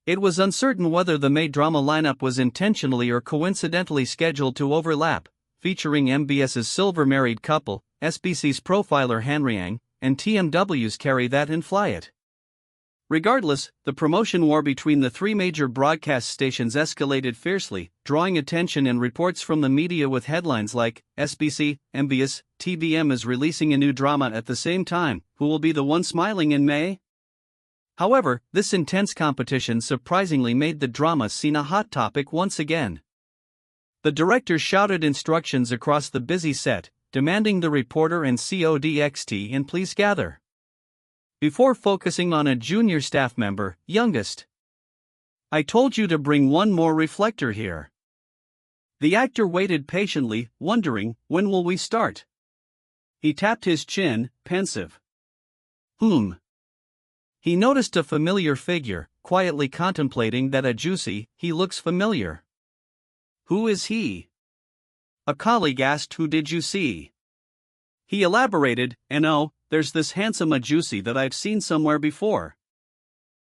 It was uncertain whether the May drama lineup was intentionally or coincidentally scheduled to overlap, featuring MBS's Silver Married Couple, SBC's profiler Hanriang, and TMW's Carry That and Fly It. Regardless, the promotion war between the 3 major broadcast stations escalated fiercely, drawing attention and reports from the media with headlines like, SBC, MBS, TVM is releasing a new drama at the same time, who will be the one smiling in May? However, this intense competition surprisingly made the drama scene a hot topic once again. The director shouted instructions across the busy set, demanding the reporter and CODXT and please gather. Before focusing on a junior staff member, youngest. I told you to bring one more reflector here. The actor waited patiently, wondering, when will we start? He tapped his chin, pensive. He noticed a familiar figure, quietly contemplating that he looks familiar. Who is he? A colleague asked, who did you see? He elaborated, there's this handsome Ajusi that I've seen somewhere before.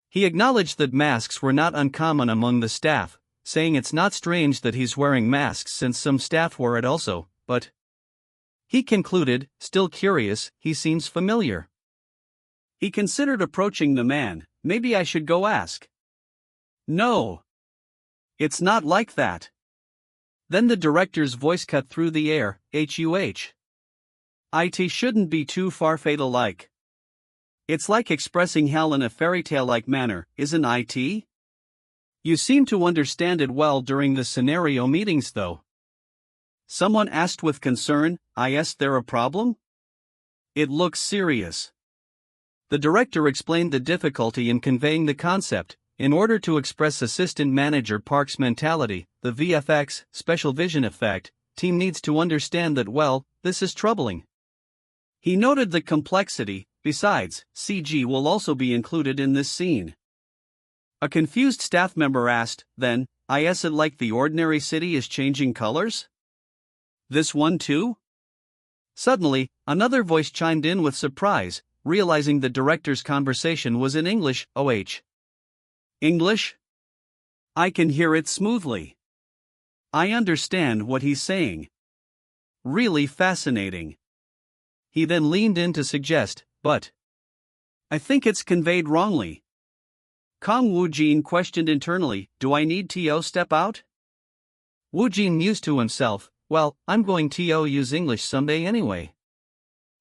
He acknowledged that masks were not uncommon among the staff, saying it's not strange that he's wearing masks since some staff wear it also, but he concluded, still curious, he seems familiar. He considered approaching the man, maybe I should go ask. No. It's not like that. Then the director's voice cut through the air, It shouldn't be too far-fetched alike. It's like expressing hell in a fairy-tale-like manner, isn't it? You seem to understand it well during the scenario meetings though. Someone asked with concern, is there a problem? It looks serious. The director explained the difficulty in conveying the concept. In order to express assistant manager Park's mentality, the VFX, special vision effect, team needs to understand that, well, this is troubling. He noted the complexity. Besides, CG will also be included in this scene. A confused staff member asked, then, is it like the ordinary city is changing colors? This one too? Suddenly, another voice chimed in with surprise, realizing the director's conversation was in English. English? I can hear it smoothly. I understand what he's saying. Really fascinating. He then leaned in to suggest, but I think it's conveyed wrongly. Kang Woojin questioned internally, do I need to step out? Woojin mused to himself, well, I'm going to use English someday anyway.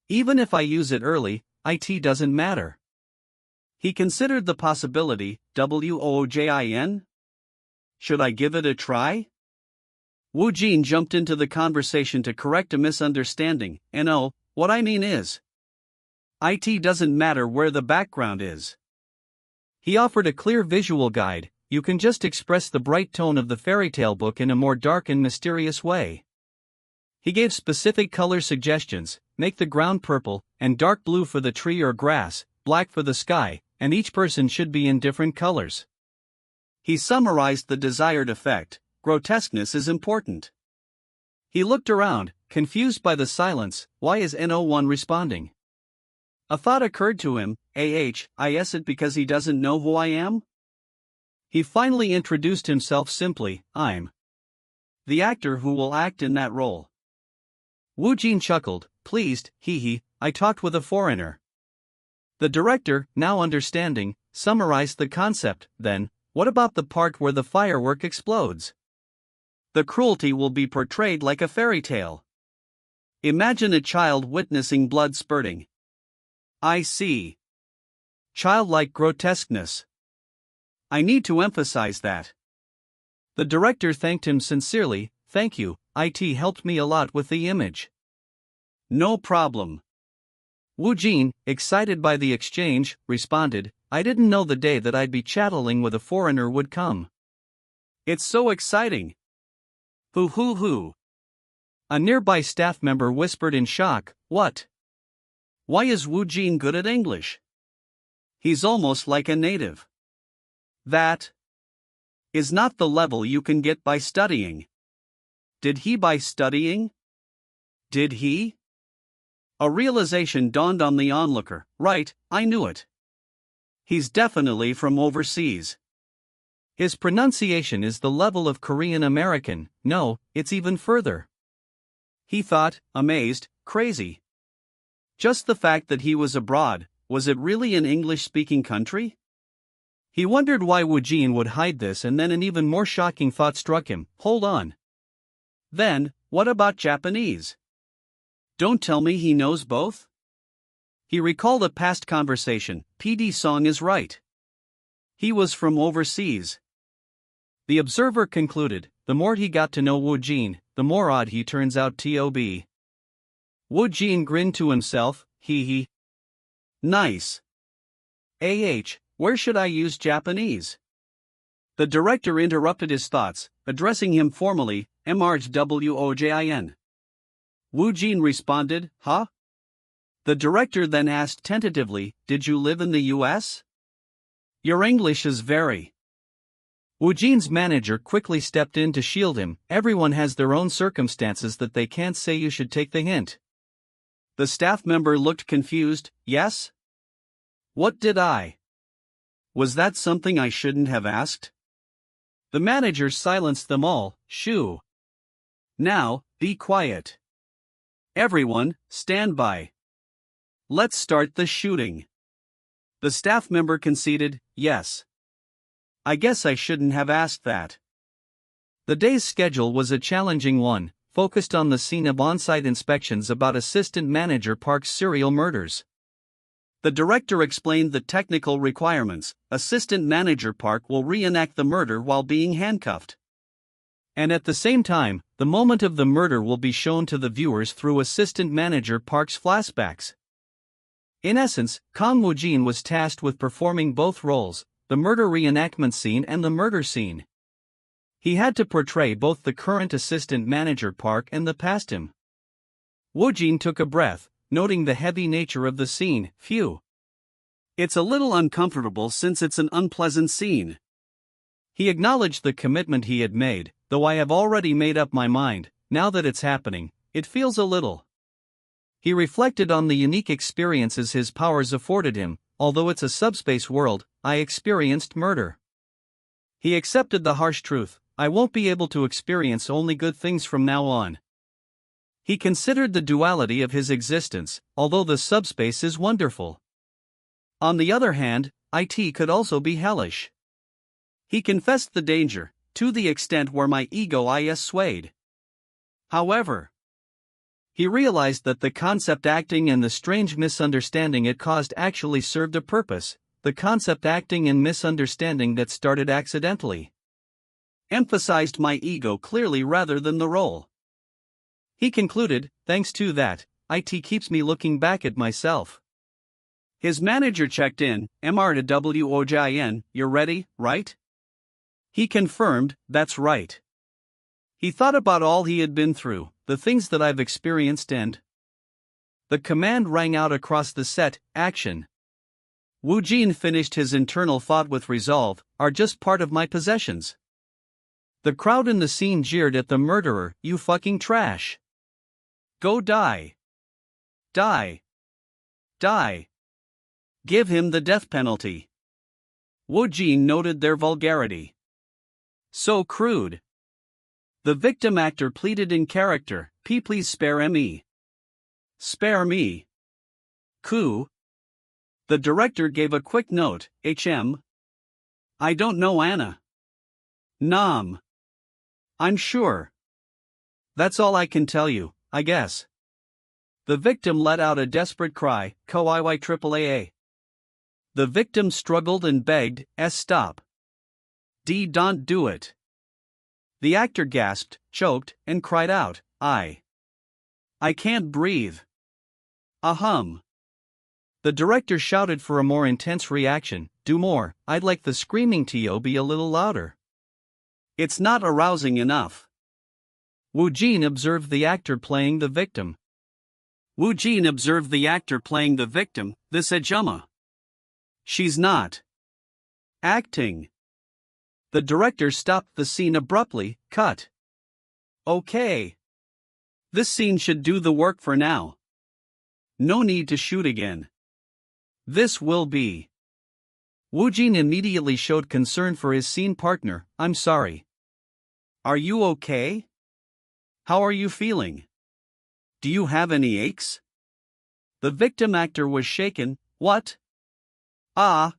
Even if I use it early, it doesn't matter. He considered the possibility, WOOJIN? Should I give it a try? Woojin jumped into the conversation to correct a misunderstanding, and what I mean is, it doesn't matter where the background is. He offered a clear visual guide, you can just express the bright tone of the fairy tale book in a more dark and mysterious way. He gave specific color suggestions, make the ground purple, and dark blue for the tree or grass, black for the sky, and each person should be in different colors. He summarized the desired effect, grotesqueness is important. He looked around, confused by the silence, why is no one responding? A thought occurred to him, is it because he doesn't know who I am? He finally introduced himself simply, I'm the actor who will act in that role. Woojin chuckled, pleased, I talked with a foreigner. The director, now understanding, summarized the concept, then, what about the part where the firework explodes? The cruelty will be portrayed like a fairy tale. Imagine a child witnessing blood spurting. I see. Childlike grotesqueness. I need to emphasize that. The director thanked him sincerely, thank you, it helped me a lot with the image. No problem. Woojin, excited by the exchange, responded, I didn't know the day that I'd be chatting with a foreigner would come. It's so exciting. Hoo. A nearby staff member whispered in shock, what? Why is Woojin good at English? He's almost like a native. That is not the level you can get by studying. Did he by studying? Did he? A realization dawned on the onlooker, right, I knew it. He's definitely from overseas. His pronunciation is the level of Korean American, no, it's even further. He thought, amazed, crazy. Just the fact that he was abroad, was it really an English-speaking country? He wondered why Woojin would hide this, and then an even more shocking thought struck him, hold on. Then, what about Japanese? Don't tell me he knows both? He recalled a past conversation, PD Song is right. He was from overseas. The observer concluded, the more he got to know Woojin, the more odd he turns out to be. Woojin grinned to himself, Nice. Where should I use Japanese? The director interrupted his thoughts, addressing him formally, MRWOJIN. Woojin responded, huh? The director then asked tentatively, did you live in the US? Your English is very. Woojin's manager quickly stepped in to shield him, everyone has their own circumstances that they can't say you should take the hint. The staff member looked confused, yes? What did I? Was that something I shouldn't have asked? The manager silenced them all, shoo. Now, be quiet. Everyone, stand by. Let's start the shooting. The staff member conceded, yes. I guess I shouldn't have asked that. The day's schedule was a challenging one, focused on the scene of on-site inspections about Assistant Manager Park's serial murders. The director explained the technical requirements. Assistant Manager Park will reenact the murder while being handcuffed. And at the same time, the moment of the murder will be shown to the viewers through Assistant Manager Park's flashbacks. In essence, Kang Woojin was tasked with performing both roles, the murder reenactment scene and the murder scene. He had to portray both the current assistant manager Park and the past him. Woojin took a breath, noting the heavy nature of the scene. Phew. It's a little uncomfortable since it's an unpleasant scene. He acknowledged the commitment he had made, though I have already made up my mind. Now that it's happening, it feels a little. He reflected on the unique experiences his powers afforded him. Although it's a subspace world, I experienced murder. He accepted the harsh truth. I won't be able to experience only good things from now on. He considered the duality of his existence, although the subspace is wonderful. On the other hand, it could also be hellish. He confessed the danger, to the extent where my ego is swayed. However, he realized that the concept acting and the strange misunderstanding it caused actually served a purpose, the concept acting and misunderstanding that started accidentally emphasized my ego clearly rather than the role. He concluded, thanks to that, it keeps me looking back at myself. His manager checked in, MR2WOJIN, you're ready, right? He confirmed, that's right. He thought about all he had been through, the things that I've experienced and... The command rang out across the set, action. Woojin finished his internal thought with resolve, are just part of my possessions. The crowd in the scene jeered at the murderer, you fucking trash. Go die. Die. Die. Give him the death penalty. Woojin noted their vulgarity. So crude. The victim actor pleaded in character, please spare me. Spare me. Coup. The director gave a quick note, I don't know Anna. Nam. I'm sure. That's all I can tell you, I guess. The victim let out a desperate cry, KOIYAAA. The victim struggled and begged, stop. Don't do it. The actor gasped, choked, and cried out, I can't breathe. Ahem. The director shouted for a more intense reaction, do more, I'd like the screaming to be a little louder. It's not arousing enough. Woojin observed the actor playing the victim. This Ajuma. She's not acting. The director stopped the scene abruptly, cut. Okay. This scene should do the work for now. No need to shoot again. This will be. Woojin immediately showed concern for his scene partner, I'm sorry. Are you okay? How are you feeling? Do you have any aches? The victim actor was shaken, what?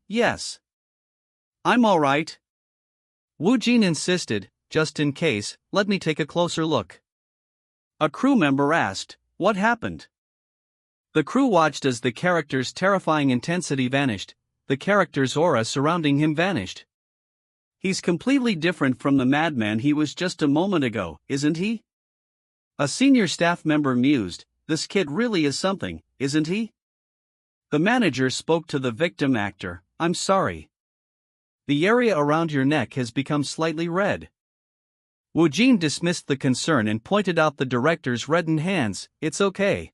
Yes. I'm alright. Woojin insisted, just in case, let me take a closer look. A crew member asked, what happened? The crew watched as the character's terrifying intensity vanished, the character's aura surrounding him vanished. He's completely different from the madman he was just a moment ago, isn't he? A senior staff member mused, this kid really is something, isn't he? The manager spoke to the victim actor, I'm sorry. The area around your neck has become slightly red. Woojin dismissed the concern and pointed out the director's reddened hands, it's okay.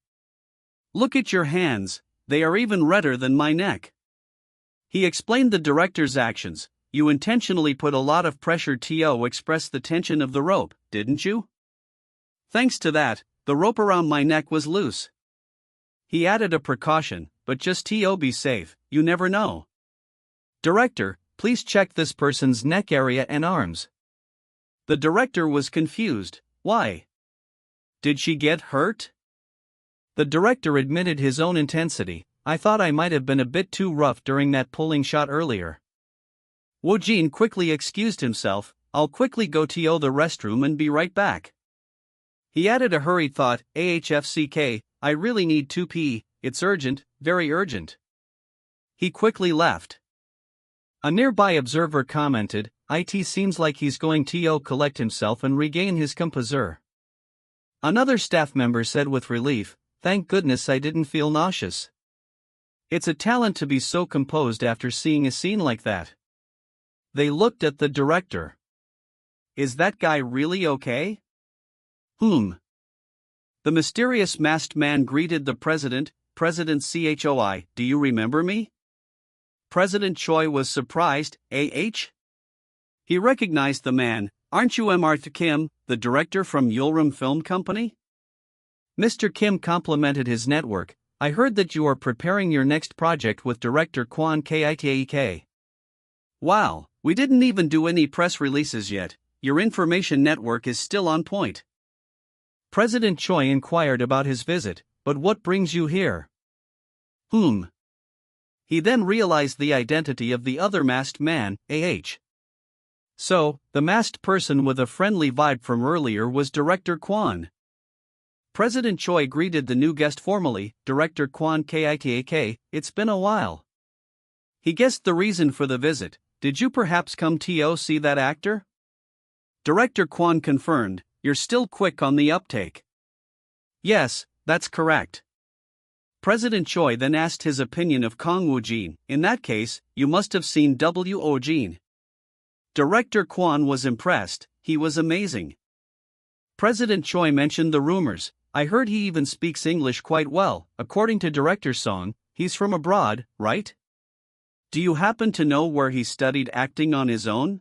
Look at your hands, they are even redder than my neck. He explained the director's actions, you intentionally put a lot of pressure to express the tension of the rope, didn't you? Thanks to that, the rope around my neck was loose. He added a precaution, but just to be safe, you never know. Director, please check this person's neck area and arms. The director was confused, why? Did she get hurt? The director admitted his own intensity, I thought I might have been a bit too rough during that pulling shot earlier. Woojin quickly excused himself, I'll quickly go to the restroom and be right back. He added a hurried thought, AHFCK, I really need to pee, it's urgent, very urgent. He quickly left. A nearby observer commented, it seems like he's going to collect himself and regain his composure. Another staff member said with relief, thank goodness I didn't feel nauseous. It's a talent to be so composed after seeing a scene like that. They looked at the director. Is that guy really okay? The mysterious masked man greeted the president. President Choi, do you remember me? President Choi was surprised. He recognized the man. Aren't you Arthur Kim, the director from Yulram Film Company? Mr. Kim complimented his network. I heard that you are preparing your next project with director Kwon Kitaek. Wow, we didn't even do any press releases yet. Your information network is still on point. President Choi inquired about his visit, but what brings you here? He then realized the identity of the other masked man, So, the masked person with a friendly vibe from earlier was Director Kwon. President Choi greeted the new guest formally. Director Kwon Kitaek, it's been a while. He guessed the reason for the visit. Did you perhaps come to see that actor? Director Kwon confirmed. You're still quick on the uptake. Yes, that's correct. President Choi then asked his opinion of Kang Woojin. In that case, you must have seen Woojin. Director Kwon was impressed. He was amazing. President Choi mentioned the rumors. I heard he even speaks English quite well. According to Director Song, he's from abroad, right? Do you happen to know where he studied acting on his own?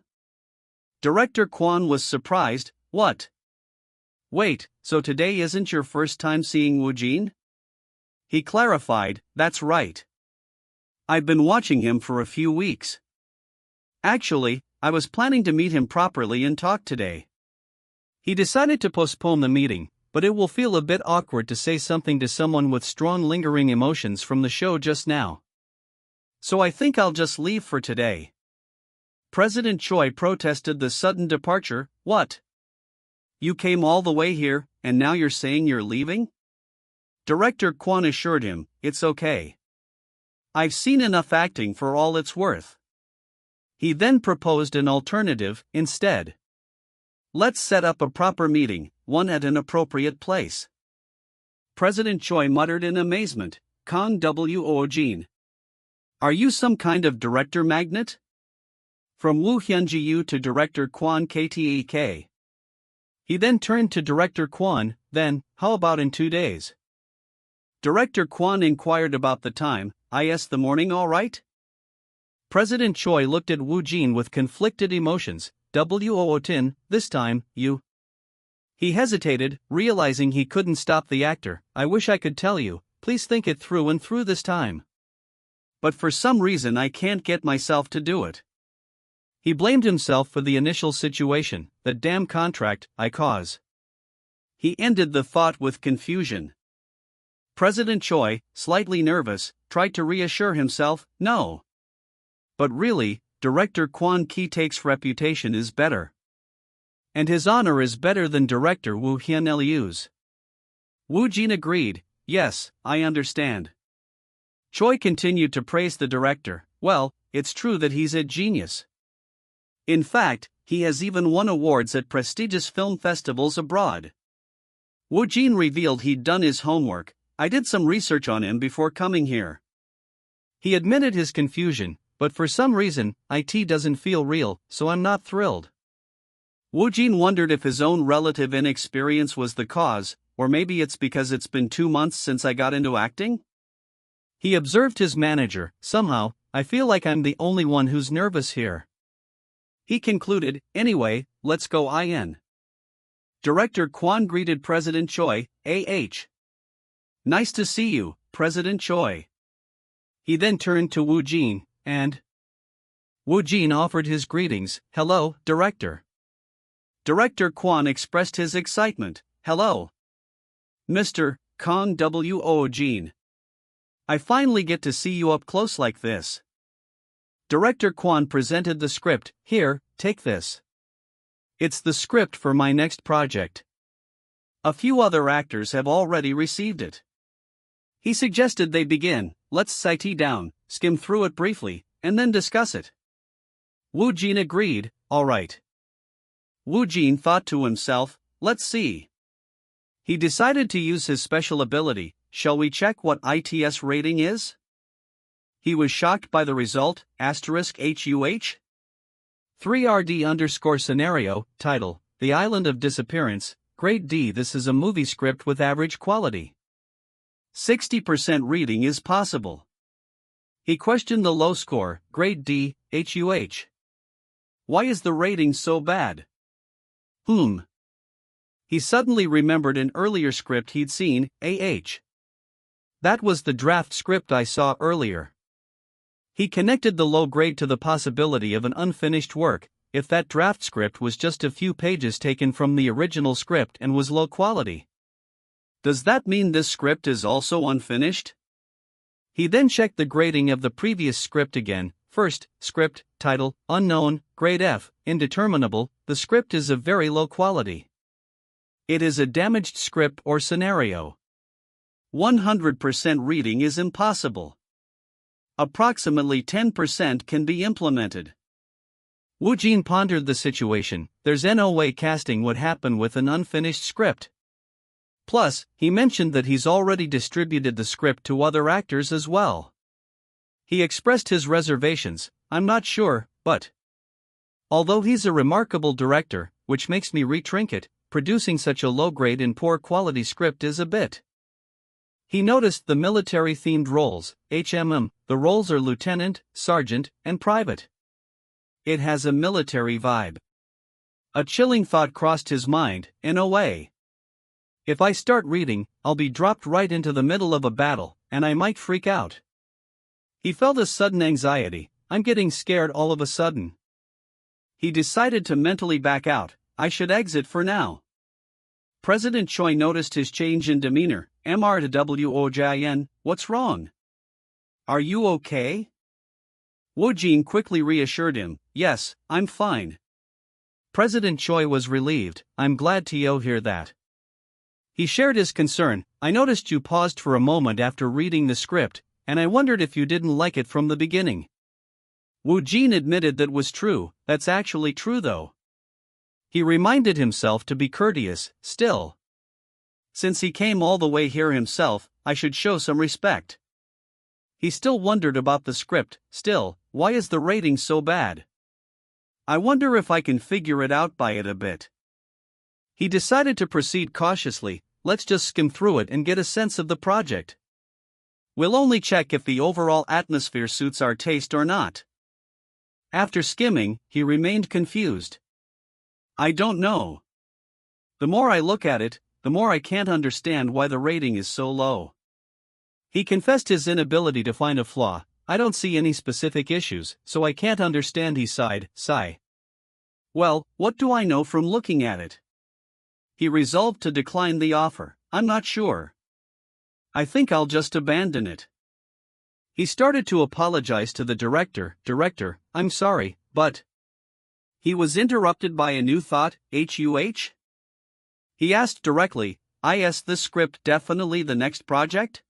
Director Kwon was surprised. What? Wait, so today isn't your first time seeing Woojin? He clarified, that's right. I've been watching him for a few weeks. Actually, I was planning to meet him properly and talk today. He decided to postpone the meeting, but it will feel a bit awkward to say something to someone with strong lingering emotions from the show just now. So I think I'll just leave for today. President Choi protested the sudden departure. What? You came all the way here, and now you're saying you're leaving? Director Kwon assured him, it's okay. I've seen enough acting for all it's worth. He then proposed an alternative instead. Let's set up a proper meeting, one at an appropriate place. President Choi muttered in amazement, Kang Woojin. Are you some kind of director magnet? From Woo Hyun-ji to Director Kwon Ktaek. He then turned to Director Kwon, then, how about in 2 days? Director Kwon inquired about the time. The morning all right? President Choi looked at Woojin with conflicted emotions. Wootin, this time, you. He hesitated, realizing he couldn't stop the actor. I wish I could tell you, please think it through and through this time. But for some reason I can't get myself to do it. He blamed himself for the initial situation, the damn contract I cause. He ended the thought with confusion. President Choi, slightly nervous, tried to reassure himself, no. But really, Director Kwon Ki-taek's reputation is better. And his honor is better than Director Woo Hyun-Liu's. Woojin agreed, yes, I understand. Choi continued to praise the director. Well, it's true that he's a genius. In fact, he has even won awards at prestigious film festivals abroad. Woojin revealed he'd done his homework. I did some research on him before coming here. He admitted his confusion, but for some reason, it doesn't feel real, so I'm not thrilled. Woojin wondered if his own relative inexperience was the cause, or maybe it's because it's been 2 months since I got into acting? He observed his manager. Somehow, I feel like I'm the only one who's nervous here. He concluded, anyway, let's go in. Director Kwon greeted President Choi, Nice to see you, President Choi. He then turned to Woojin, and Woojin offered his greetings. Hello, Director. Director Kwon expressed his excitement. Hello. Mr. Kang Woojin. I finally get to see you up close like this. Director Kwon presented the script. Here, take this. It's the script for my next project. A few other actors have already received it. He suggested they begin. Let's sit down, skim through it briefly, and then discuss it. Woojin agreed, all right. Woojin thought to himself, let's see. He decided to use his special ability. Shall we check what ITS rating is? He was shocked by the result, *HUH. 3RD_scenario, title, The Island of Disappearance, Grade D. This is a movie script with average quality. 60% reading is possible. He questioned the low score, Grade D, HUH. Why is the rating so bad? He suddenly remembered an earlier script he'd seen, AH. That was the draft script I saw earlier. He connected the low grade to the possibility of an unfinished work, if that draft script was just a few pages taken from the original script and was low quality. Does that mean this script is also unfinished? He then checked the grading of the previous script again. First, script, title, unknown, grade F, indeterminable. The script is of very low quality. It is a damaged script or scenario. 100% reading is impossible. Approximately 10% can be implemented. Woojin pondered the situation. There's no way casting would happen with an unfinished script. Plus, he mentioned that he's already distributed the script to other actors as well. He expressed his reservations. I'm not sure, but although he's a remarkable director, which makes me retrinket, producing such a low-grade and poor-quality script is a bit. He noticed the military-themed roles, HMM, the roles are lieutenant, sergeant, and private. It has a military vibe. A chilling thought crossed his mind, in a way. If I start reading, I'll be dropped right into the middle of a battle, and I might freak out. He felt a sudden anxiety. I'm getting scared all of a sudden. He decided to mentally back out. I should exit for now. President Choi noticed his change in demeanor. MR2WOJIN, what's wrong? Are you okay? Woojin quickly reassured him. Yes, I'm fine. President Choi was relieved. I'm glad to hear that. He shared his concern. I noticed you paused for a moment after reading the script, and I wondered if you didn't like it from the beginning. Woojin admitted that was true. That's actually true though. He reminded himself to be courteous, still. Since he came all the way here himself, I should show some respect. He still wondered about the script. Still, why is the rating so bad? I wonder if I can figure it out by it a bit. He decided to proceed cautiously. Let's just skim through it and get a sense of the project. We'll only check if the overall atmosphere suits our taste or not. After skimming, he remained confused. I don't know. The more I look at it, the more I can't understand why the rating is so low. He confessed his inability to find a flaw. I don't see any specific issues, so I can't understand, he sighed. Sigh. Well, what do I know from looking at it? He resolved to decline the offer. I'm not sure. I think I'll just abandon it. He started to apologize to the director. Director, I'm sorry, but... He was interrupted by a new thought. HUH? He asked directly, Is this script definitely the next project?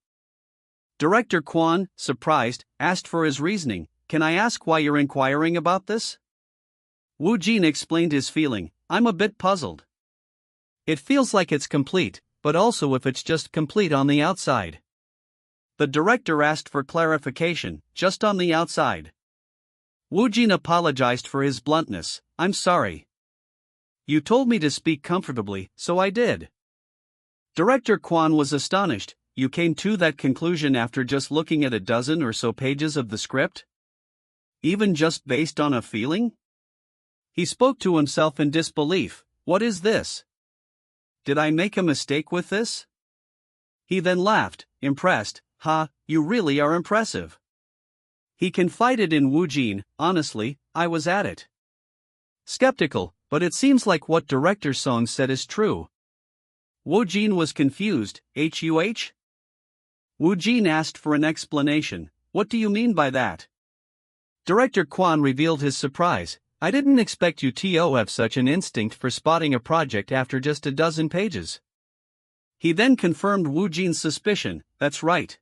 Director Kwon, surprised, asked for his reasoning. Can I ask why you're inquiring about this? Woojin explained his feeling. I'm a bit puzzled. It feels like it's complete, but also if it's just complete on the outside. The director asked for clarification, just on the outside. Woojin apologized for his bluntness. I'm sorry. You told me to speak comfortably, so I did. Director Kwon was astonished. You came to that conclusion after just looking at a dozen or so pages of the script? Even just based on a feeling? He spoke to himself in disbelief. What is this? Did I make a mistake with this? He then laughed, impressed. You really are impressive. He confided in Woojin. Honestly, I was at it. Skeptical, but it seems like what Director Song said is true. Woojin was confused. HUH? Woojin asked for an explanation. What do you mean by that? Director Kwon revealed his surprise. I didn't expect you to have such an instinct for spotting a project after just a dozen pages. He then confirmed Woojin's suspicion. That's right.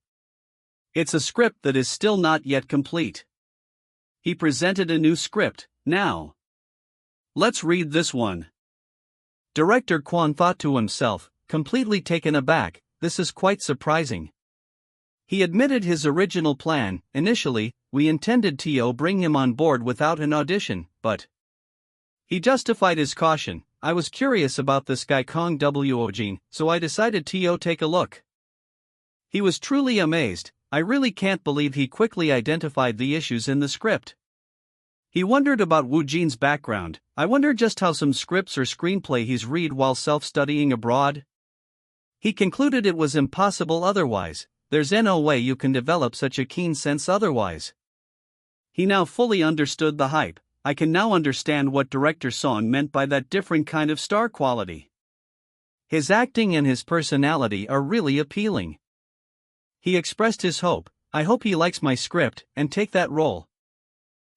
It's a script that is still not yet complete. He presented a new script. Now, let's read this one. Director Kwon thought to himself, completely taken aback. This is quite surprising. He admitted his original plan. Initially, we intended to bring him on board without an audition, but He justified his caution. I was curious about this guy Kang Woojin, so I decided to take a look. He was truly amazed. I really can't believe he quickly identified the issues in the script. He wondered about Woojin's background. I wonder just how some scripts or screenplay he's read while self-studying abroad. He concluded it was impossible otherwise. There's no way you can develop such a keen sense otherwise. He now fully understood the hype. I can now understand what director Song meant by that different kind of star quality. His acting and his personality are really appealing. He expressed his hope. I hope he likes my script and take that role.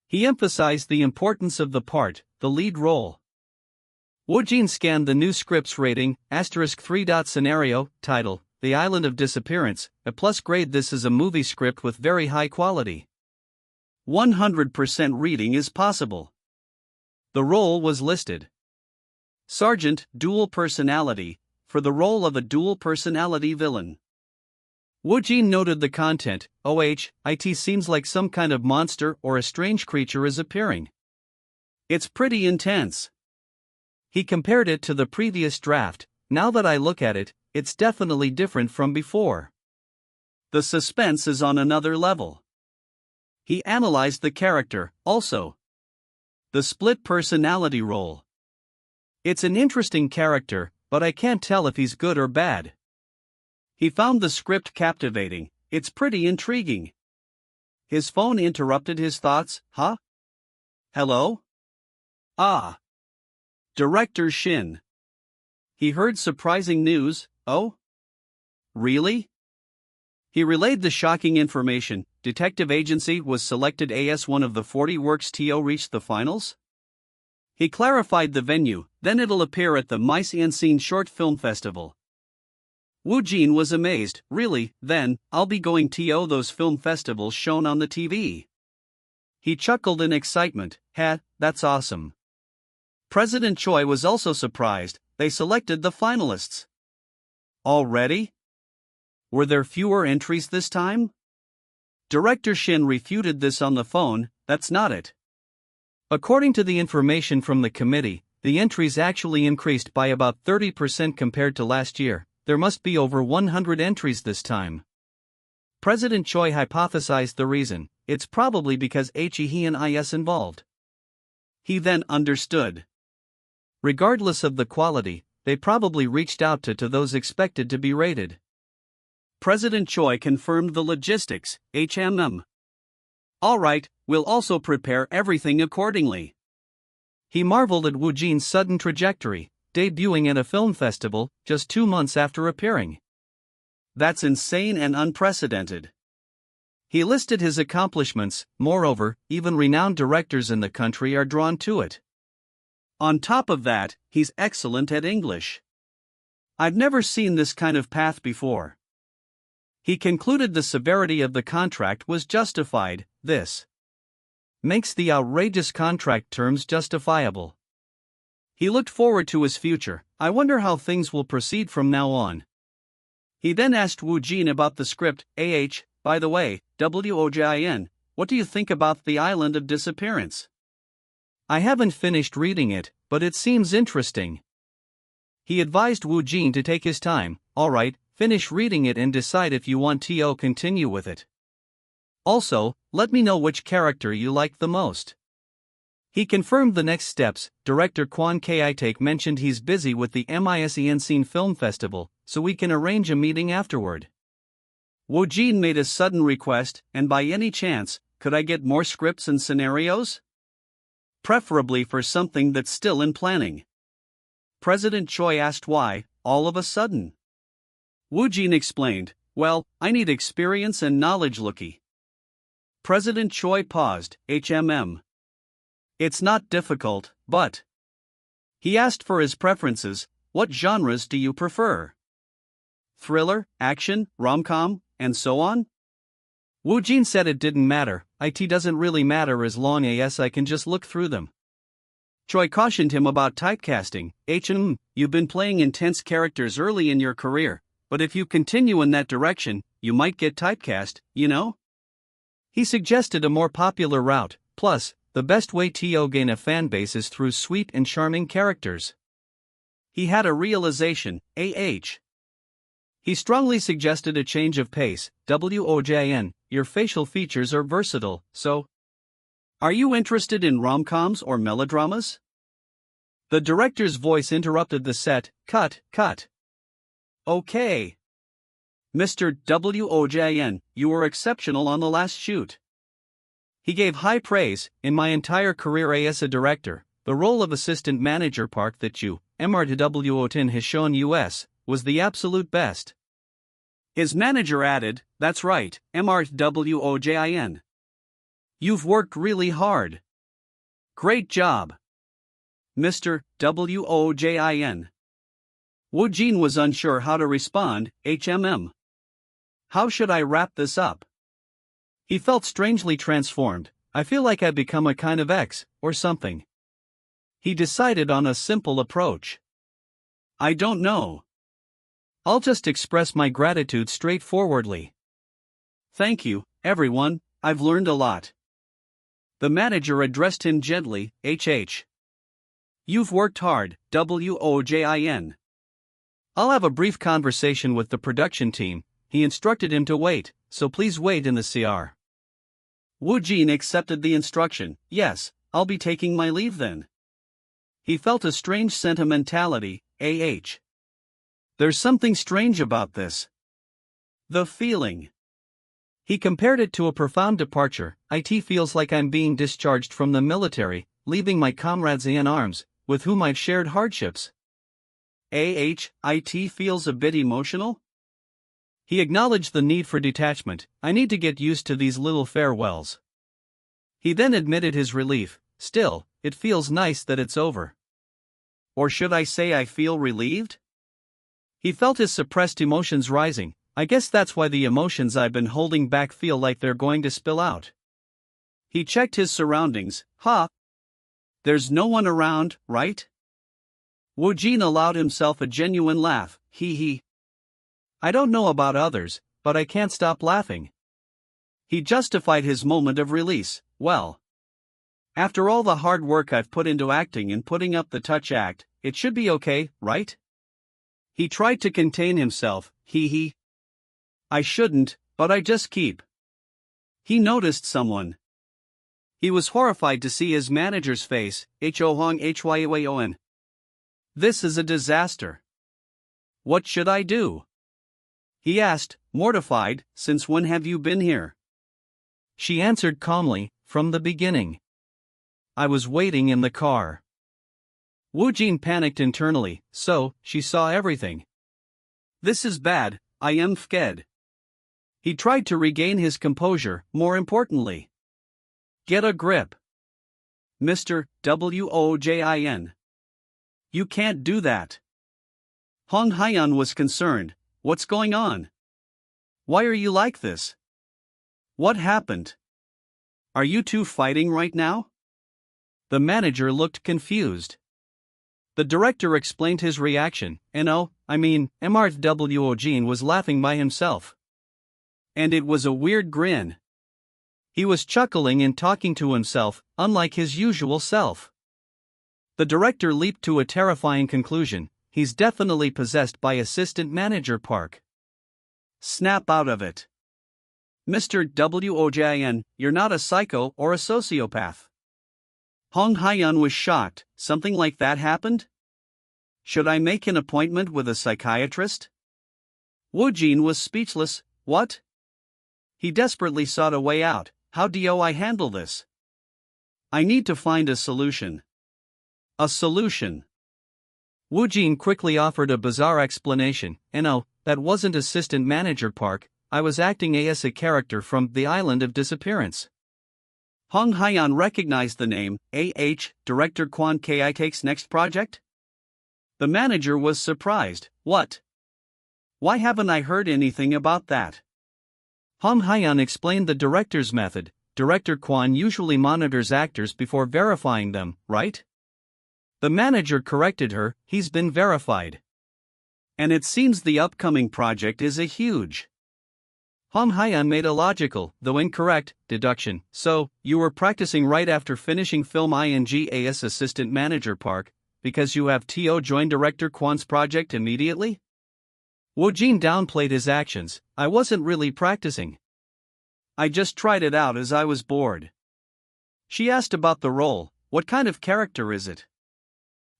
He emphasized the importance of the part, the lead role. Woojin scanned the new script's rating, *3. Scenario, title, The Island of Disappearance, a plus grade. This is a movie script with very high quality. 100% reading is possible. The role was listed. Sergeant, dual personality, for the role of a dual personality villain. Woojin noted the content. It seems like some kind of monster or a strange creature is appearing. It's pretty intense. He compared it to the previous draft. Now that I look at it, it's definitely different from before. The suspense is on another level. He analyzed the character, also. The split personality role. It's an interesting character, but I can't tell if he's good or bad. He found the script captivating. It's pretty intriguing. His phone interrupted his thoughts. Huh? Hello? Ah. Director Shin. He heard surprising news. Oh? Really? He relayed the shocking information. Detective Agency was selected as one of the 40 works to reach the finals. He clarified the venue, then it'll appear at the Mise en Scene Short Film Festival. Woojin was amazed. Really, then, I'll be going to those film festivals shown on the TV. He chuckled in excitement. That's awesome. President Choi was also surprised. They selected the finalists. Already? Were there fewer entries this time? Director Shin refuted this on the phone. That's not it. According to the information from the committee, the entries actually increased by about 30% compared to last year. There must be over 100 entries this time. President Choi hypothesized the reason. It's probably because he and is involved. He then understood. Regardless of the quality, they probably reached out to those expected to be rated. President Choi confirmed the logistics. All right, we'll also prepare everything accordingly. He marveled at Woojin's sudden trajectory, debuting at a film festival just 2 months after appearing. That's insane and unprecedented. He listed his accomplishments. Moreover, even renowned directors in the country are drawn to it. On top of that, he's excellent at English. I've never seen this kind of path before. He concluded the severity of the contract was justified. This makes the outrageous contract terms justifiable. He looked forward to his future. I wonder how things will proceed from now on. He then asked Woojin about the script. By the way, Woojin, what do you think about The Island of Disappearance? I haven't finished reading it, but it seems interesting. He advised Woojin to take his time. Alright, finish reading it and decide if you want to continue with it. Also, let me know which character you like the most. He confirmed the next steps. Director Kwon Ki-taek mentioned he's busy with the Mise en Scene Film Festival, so we can arrange a meeting afterward. Woojin made a sudden request, and by any chance, could I get more scripts and scenarios? Preferably for something that's still in planning. President Choi asked why, all of a sudden. Woojin explained, well, I need experience and knowledge. Looky. President Choi paused. It's not difficult, but. He asked for his preferences. What genres do you prefer? Thriller, action, rom-com, and so on? Woojin said it didn't matter. It doesn't really matter as long as I can just look through them. Choi cautioned him about typecasting. You've been playing intense characters early in your career, but if you continue in that direction, you might get typecast, you know? He suggested a more popular route. Plus, the best way to gain a fanbase is through sweet and charming characters. He had a realization, He strongly suggested a change of pace, WOJN, your facial features are versatile, so. Are you interested in rom-coms or melodramas? The director's voice interrupted the set, cut. Okay. Mr. WOJN, you were exceptional on the last shoot. He gave high praise. In my entire career as a director, the role of assistant manager part that you, MRTWOTIN has shown us, was the absolute best. His manager added, that's right, MRTWOJIN. You've worked really hard. Great job. Mr. WOJIN. Woojin was unsure how to respond, How should I wrap this up? He felt strangely transformed. I feel like I've become a kind of ex, or something. He decided on a simple approach. I don't know. I'll just express my gratitude straightforwardly. Thank you, everyone, I've learned a lot. The manager addressed him gently, You've worked hard, WOJIN. I'll have a brief conversation with the production team. He instructed him to wait, so please wait in the CR. Woojin accepted the instruction. Yes, I'll be taking my leave then. He felt a strange sentimentality, There's something strange about this. The feeling. He compared it to a profound departure. It feels like I'm being discharged from the military, leaving my comrades in arms, with whom I've shared hardships. It feels a bit emotional? He acknowledged the need for detachment. I need to get used to these little farewells. He then admitted his relief. Still, it feels nice that it's over. Or should I say I feel relieved? He felt his suppressed emotions rising. I guess that's why the emotions I've been holding back feel like they're going to spill out. He checked his surroundings. There's no one around, right? Woojin allowed himself a genuine laugh. I don't know about others, but I can't stop laughing. He justified his moment of release. Well, after all the hard work I've put into acting and putting up the touch act, it should be okay, right? He tried to contain himself. I shouldn't, but I just keep. He noticed someone. He was horrified to see his manager's face. Hong. This is a disaster. What should I do? He asked, mortified. Since when have you been here? She answered calmly, from the beginning. I was waiting in the car. Woojin panicked internally. So, she saw everything. This is bad, I am scared. He tried to regain his composure. More importantly, get a grip. Mr. WOJIN. You can't do that. Hong Hyeon was concerned. What's going on? Why are you like this? What happened? Are you two fighting right now? The manager looked confused. The director explained his reaction. MRWOJin was laughing by himself. And it was a weird grin. He was chuckling and talking to himself, unlike his usual self. The director leaped to a terrifying conclusion. He's definitely possessed by assistant manager Park. Snap out of it. Mr. WOJIN, you're not a psycho or a sociopath. Hong Hyeon was shocked. Something like that happened? Should I make an appointment with a psychiatrist? Woojin was speechless. What? He desperately sought a way out. How do I handle this? I need to find a solution. A solution. Woojin quickly offered a bizarre explanation. That wasn't assistant manager Park, I was acting as a character from The Island of Disappearance. Hong Hyeon recognized the name. Director Kwon Ki-take's next project? The manager was surprised. What? Why haven't I heard anything about that? Hong Hyeon explained the director's method. Director Kwon usually monitors actors before verifying them, right? The manager corrected her. He's been verified. And it seems the upcoming project is a huge Hong Hyeon made a logical, though incorrect, deduction. So, you were practicing right after finishing film INGAS assistant manager Park, because you have TO join director Kwon's project immediately? Woojin downplayed his actions. I wasn't really practicing. I just tried it out as I was bored. She asked about the role. What kind of character is it?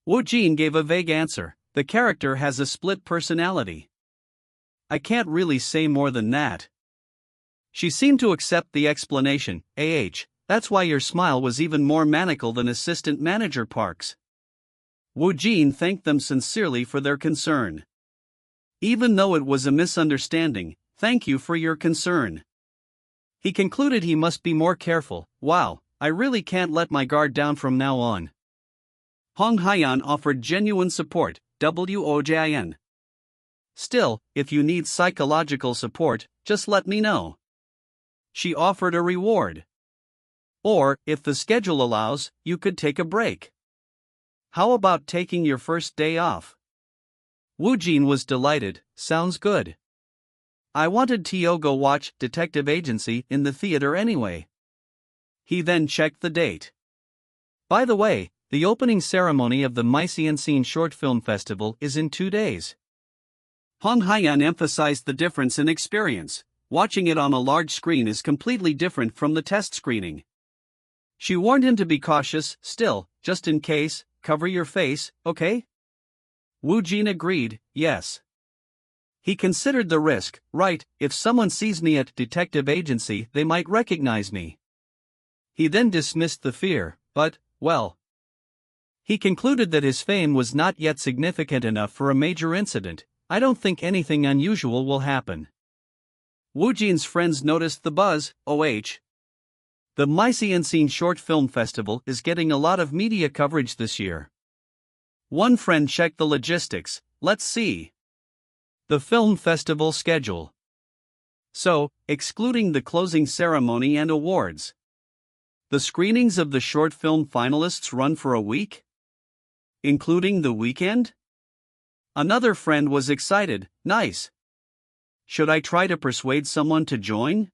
Woojin gave a vague answer. The character has a split personality. I can't really say more than that. She seemed to accept the explanation. That's why your smile was even more maniacal than assistant manager Park's. Woojin thanked them sincerely for their concern. Even though it was a misunderstanding, thank you for your concern. He concluded he must be more careful. Wow, I really can't let my guard down from now on. Hong Hyeon offered genuine support, WOJIN. Still, if you need psychological support, just let me know. She offered a reward. Or, if the schedule allows, you could take a break. How about taking your first day off? Woojin was delighted. Sounds good. I wanted to go watch Detective Agency in the theater anyway. He then checked the date. By the way, the opening ceremony of the MONSTROUS Short Film Festival is in 2 days. Hong Hyeon emphasized the difference in experience. Watching it on a large screen is completely different from the test screening. She warned him to be cautious. Still, just in case, cover your face, okay? Woojin agreed, yes. He considered the risk. Right, if someone sees me at Detective Agency, they might recognize me. He then dismissed the fear, but, well. He concluded that his fame was not yet significant enough for a major incident. I don't think anything unusual will happen. Woojin's friends noticed the buzz. The MONSTROUS Short Film Festival is getting a lot of media coverage this year. One friend checked the logistics. Let's see. The film festival schedule. So, excluding the closing ceremony and awards, the screenings of the short film finalists run for a week? Including the weekend? Another friend was excited. Nice. Should I try to persuade someone to join?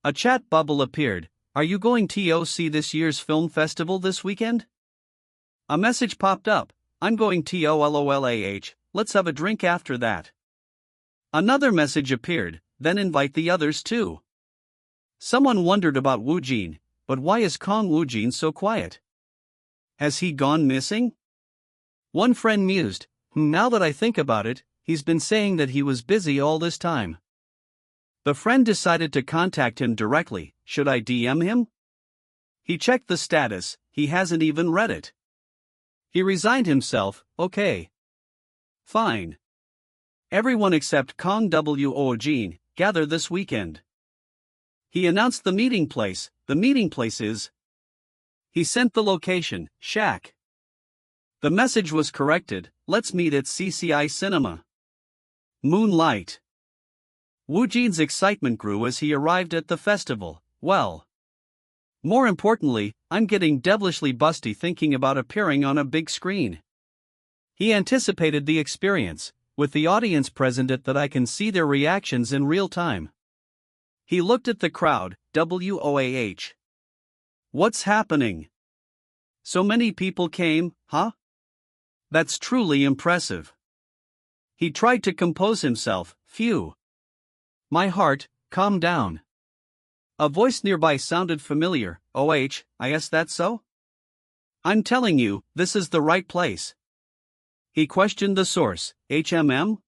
A chat bubble appeared. Are you going to see this year's film festival this weekend? A message popped up. I'm going to LOLAH, let's have a drink after that. Another message appeared, then invite the others too. Someone wondered about Woojin, but why is Kang Woojin so quiet? Has he gone missing? One friend mused, now that I think about it, he's been saying that he was busy all this time. The friend decided to contact him directly. Should I DM him? He checked the status, he hasn't even read it. He resigned himself. Okay. Fine. Everyone except Kang Woojin gather this weekend. He announced the meeting place. The meeting place is. He sent the location, shack. The message was corrected. Let's meet at CCI Cinema. Moonlight. Woojin's excitement grew as he arrived at the festival. Well. More importantly, I'm getting devilishly busty thinking about appearing on a big screen. He anticipated the experience, with the audience present that I can see their reactions in real time. He looked at the crowd. WOAH. What's happening? So many people came, huh? That's truly impressive. He tried to compose himself. Phew. My heart, calm down. A voice nearby sounded familiar. Is that so? I'm telling you, this is the right place. He questioned the source. HMM?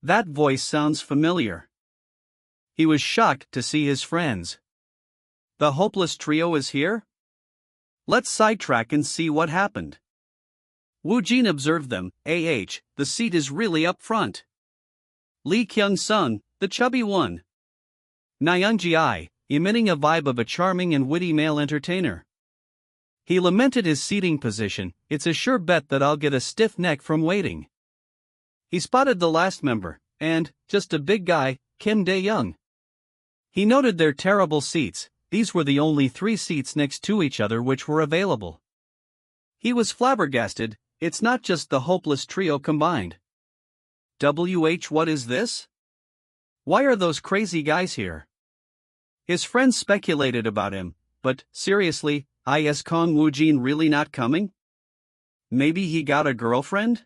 That voice sounds familiar. He was shocked to see his friends. The hopeless trio is here? Let's sidetrack and see what happened. Woojin observed them. The seat is really up front. Lee Kyung-sung, the chubby one. Nayoung-ji, emitting a vibe of a charming and witty male entertainer. He lamented his seating position. It's a sure bet that I'll get a stiff neck from waiting. He spotted the last member, and, just a big guy, Kim Dae-young. He noted their terrible seats. These were the only 3 seats next to each other which were available. He was flabbergasted. It's not just the hopeless trio combined. What is this? Why are those crazy guys here? His friends speculated about him, but, seriously, is Kang Woojin really not coming? Maybe he got a girlfriend?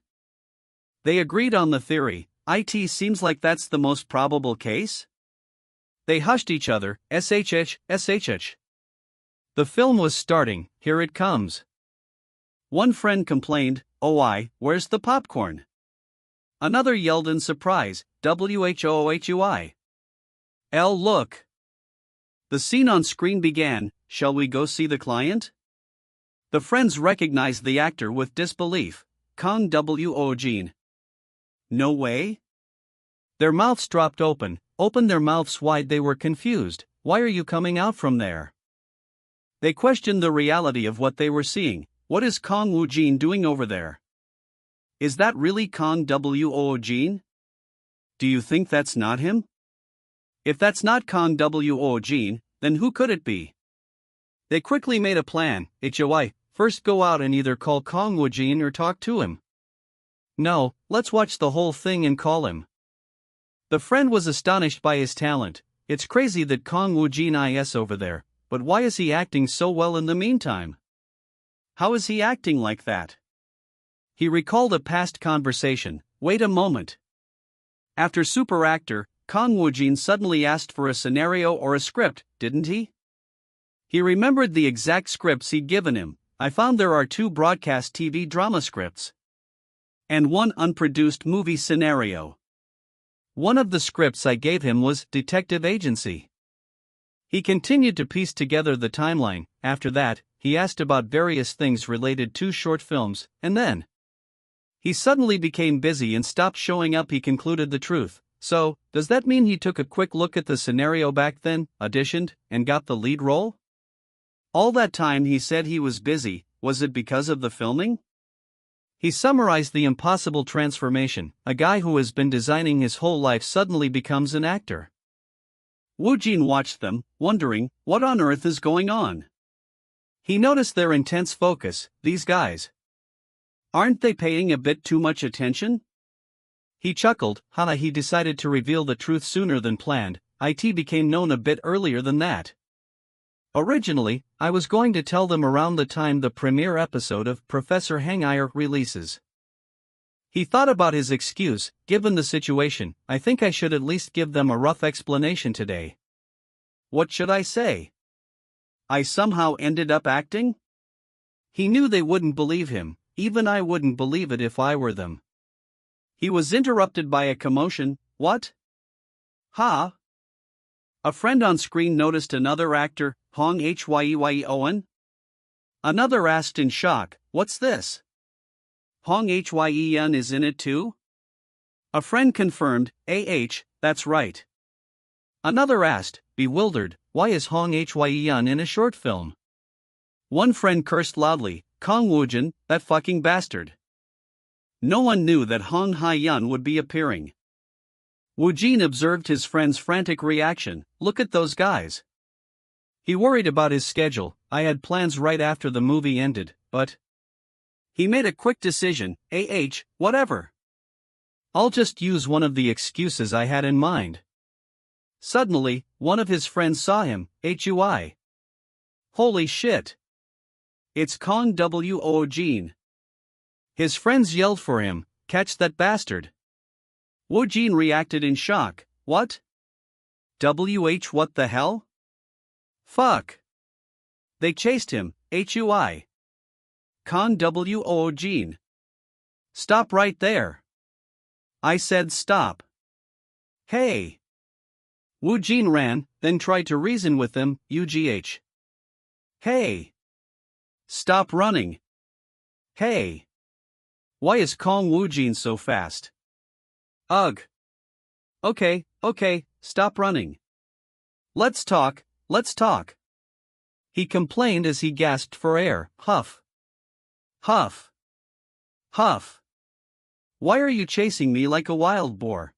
They agreed on the theory. It seems like that's the most probable case? They hushed each other, shh. The film was starting, here it comes. One friend complained, where's the popcorn? Another yelled in surprise, whohui. Look. The scene on screen began, shall we go see the client? The friends recognized the actor with disbelief, Kang Woojin. No way? Their mouths dropped opened their mouths wide. They were confused. Why are you coming out from there? They questioned the reality of what they were seeing. What is Kang Woojin doing over there? Is that really Kang Woojin? Do you think that's not him? If that's not Kang Woojin, then who could it be? They quickly made a plan. First go out and either call Kang Woojin or talk to him. No, let's watch the whole thing and call him. The friend was astonished by his talent. It's crazy that Kang Woojin is over there, but why is he acting so well in the meantime? How is he acting like that? He recalled a past conversation. Wait a moment. After super actor, Kang Woojin suddenly asked for a scenario or a script, didn't he? He remembered the exact scripts he'd given him. I found there are 2 broadcast TV drama scripts. And 1 unproduced movie scenario. One of the scripts I gave him was Detective Agency. He continued to piece together the timeline. After that, he asked about various things related to short films, and then he suddenly became busy and stopped showing up. He concluded the truth. So, does that mean he took a quick look at the scenario back then, auditioned, and got the lead role? All that time he said he was busy. Was it because of the filming? He summarized the impossible transformation. A guy who has been designing his whole life suddenly becomes an actor. Woojin watched them, wondering, what on earth is going on? He noticed their intense focus. These guys, aren't they paying a bit too much attention? He chuckled. He decided to reveal the truth sooner than planned. It became known a bit earlier than that. Originally, I was going to tell them around the time the premiere episode of Professor Hangire releases. He thought about his excuse. Given the situation, I think I should at least give them a rough explanation today. What should I say? I somehow ended up acting? He knew they wouldn't believe him. Even I wouldn't believe it if I were them. He was interrupted by a commotion. What? Ha? A friend on screen noticed another actor, Hong Hyeon. Another asked in shock, what's this? Hong Hyeon is in it too? A friend confirmed, that's right. Another asked, bewildered, why is Hong Hyeon in a short film? One friend cursed loudly, Kang Woojin, that fucking bastard. No one knew that Hong Hyeon would be appearing. Woojin observed his friend's frantic reaction. Look at those guys. He worried about his schedule. I had plans right after the movie ended, but he made a quick decision. Whatever. I'll just use one of the excuses I had in mind. Suddenly, one of his friends saw him. Hui. Holy shit. It's Kang Woojin. His friends yelled for him, catch that bastard. Woojin reacted in shock. What? What the hell? Fuck. They chased him. Hui. Kang Woojin. Stop right there. I said stop. Hey. Woojin ran, then tried to reason with them. Ugh. Hey. Stop running. Hey. Why is Kang Woojin so fast? Ugh. Okay, stop running. Let's talk. He complained as he gasped for air. Huff. Huff. Huff. Why are you chasing me like a wild boar?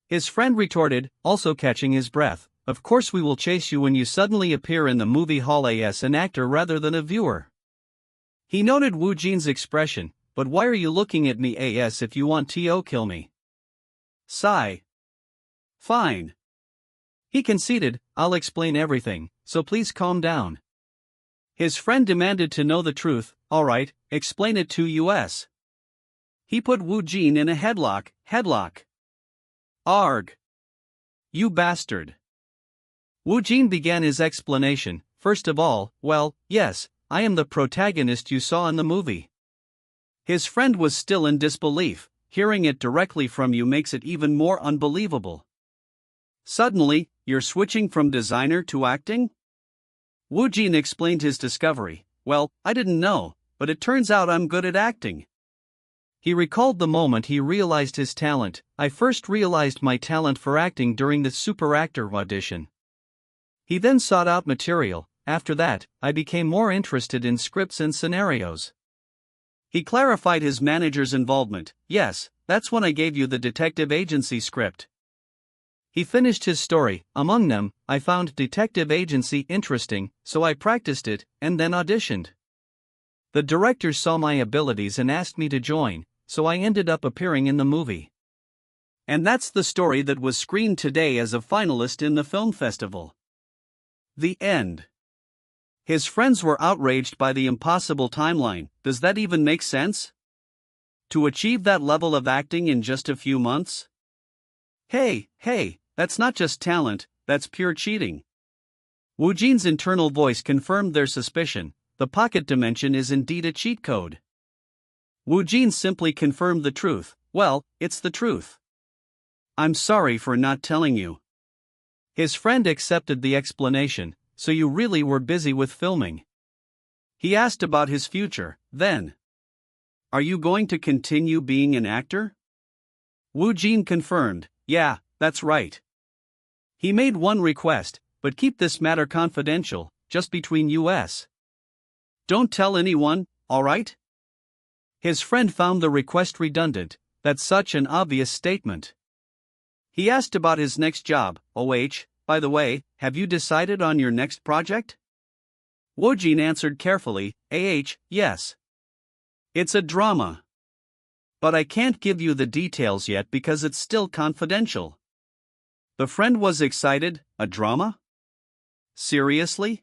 His friend retorted, also catching his breath. Of course we will chase you when you suddenly appear in the movie hall as an actor rather than a viewer. He noted Woojin's expression. But why are you looking at me if you want to kill me? Sigh. Fine. He conceded, I'll explain everything, so please calm down. His friend demanded to know the truth. Alright, explain it to us. He put Woojin in a headlock. Arg. You bastard. Woojin began his explanation. First of all, well, yes, I am the protagonist you saw in the movie. His friend was still in disbelief. Hearing it directly from you makes it even more unbelievable. Suddenly, you're switching from designer to acting? Woojin explained his discovery. Well, I didn't know, but it turns out I'm good at acting. He recalled the moment he realized his talent. I first realized my talent for acting during the super actor audition. He then sought out material. After that, I became more interested in scripts and scenarios. He clarified his manager's involvement. Yes, that's when I gave you the detective agency script. He finished his story. Among them, I found detective agency interesting, so I practiced it, and then auditioned. The director saw my abilities and asked me to join, so I ended up appearing in the movie. And that's the story that was screened today as a finalist in the film festival. The end. His friends were outraged by the impossible timeline. Does that even make sense? To achieve that level of acting in just a few months? Hey, that's not just talent, that's pure cheating. Woojin's internal voice confirmed their suspicion. The pocket dimension is indeed a cheat code. Woojin simply confirmed the truth. Well, it's the truth. I'm sorry for not telling you. His friend accepted the explanation. So you really were busy with filming. He asked about his future, then. Are you going to continue being an actor? Woojin confirmed, yeah, that's right. He made one request, but keep this matter confidential, just between us. Don't tell anyone, alright? His friend found the request redundant. That's such an obvious statement. He asked about his next job. By the way, have you decided on your next project? Woojin answered carefully, yes. It's a drama. But I can't give you the details yet because it's still confidential. The friend was excited. A drama? Seriously?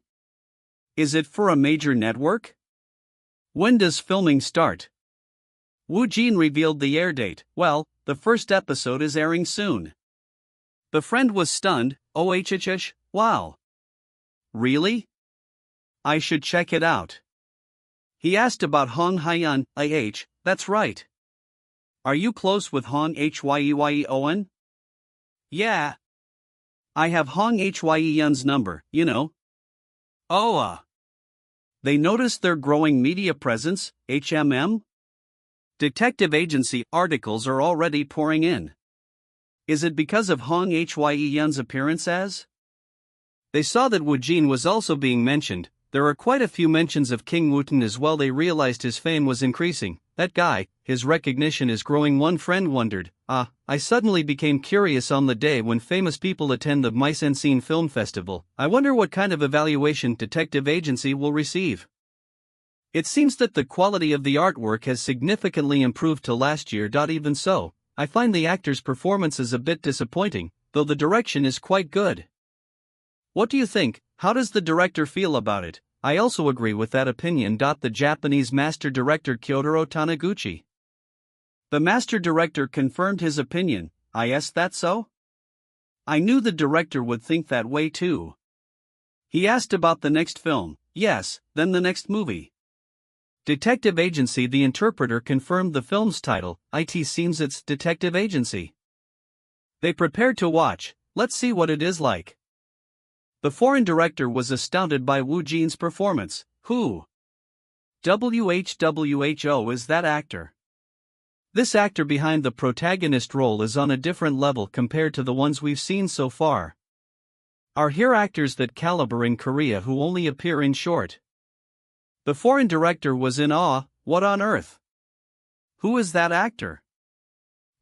Is it for a major network? When does filming start? Woojin revealed the air date. Well, the first episode is airing soon. The friend was stunned. Wow. Really? I should check it out. He asked about Hong Hyeon. That's right. Are you close with Hong Hyeon? Yeah. I have Hong Hyeon's number, you know. They noticed their growing media presence, Detective agency articles are already pouring in. Is it because of Hong Hyeon's appearance as? They saw that Woojin was also being mentioned. There are quite a few mentions of Kang Woojin as well. They realized his fame was increasing. That guy, his recognition is growing. One friend wondered, I suddenly became curious on the day when famous people attend the Mise en Scene Film Festival. I wonder what kind of evaluation detective agency will receive. It seems that the quality of the artwork has significantly improved to last year. Even so, I find the actors' performances a bit disappointing, though the direction is quite good. What do you think? How does the director feel about it? I also agree with that opinion. The Japanese master director Kyotaro Taniguchi. The master director confirmed his opinion. Is that so? I knew the director would think that way too. He asked about the next film. Yes, then the next movie. Detective Agency. The interpreter confirmed the film's title. It seems it's Detective Agency. They prepared to watch. Let's see what it is like. The foreign director was astounded by Woojin's performance. Who? Who is that actor? This actor behind the protagonist role is on a different level compared to the ones we've seen so far. Are here actors that caliber in Korea who only appear in short? The foreign director was in awe. What on earth? Who is that actor?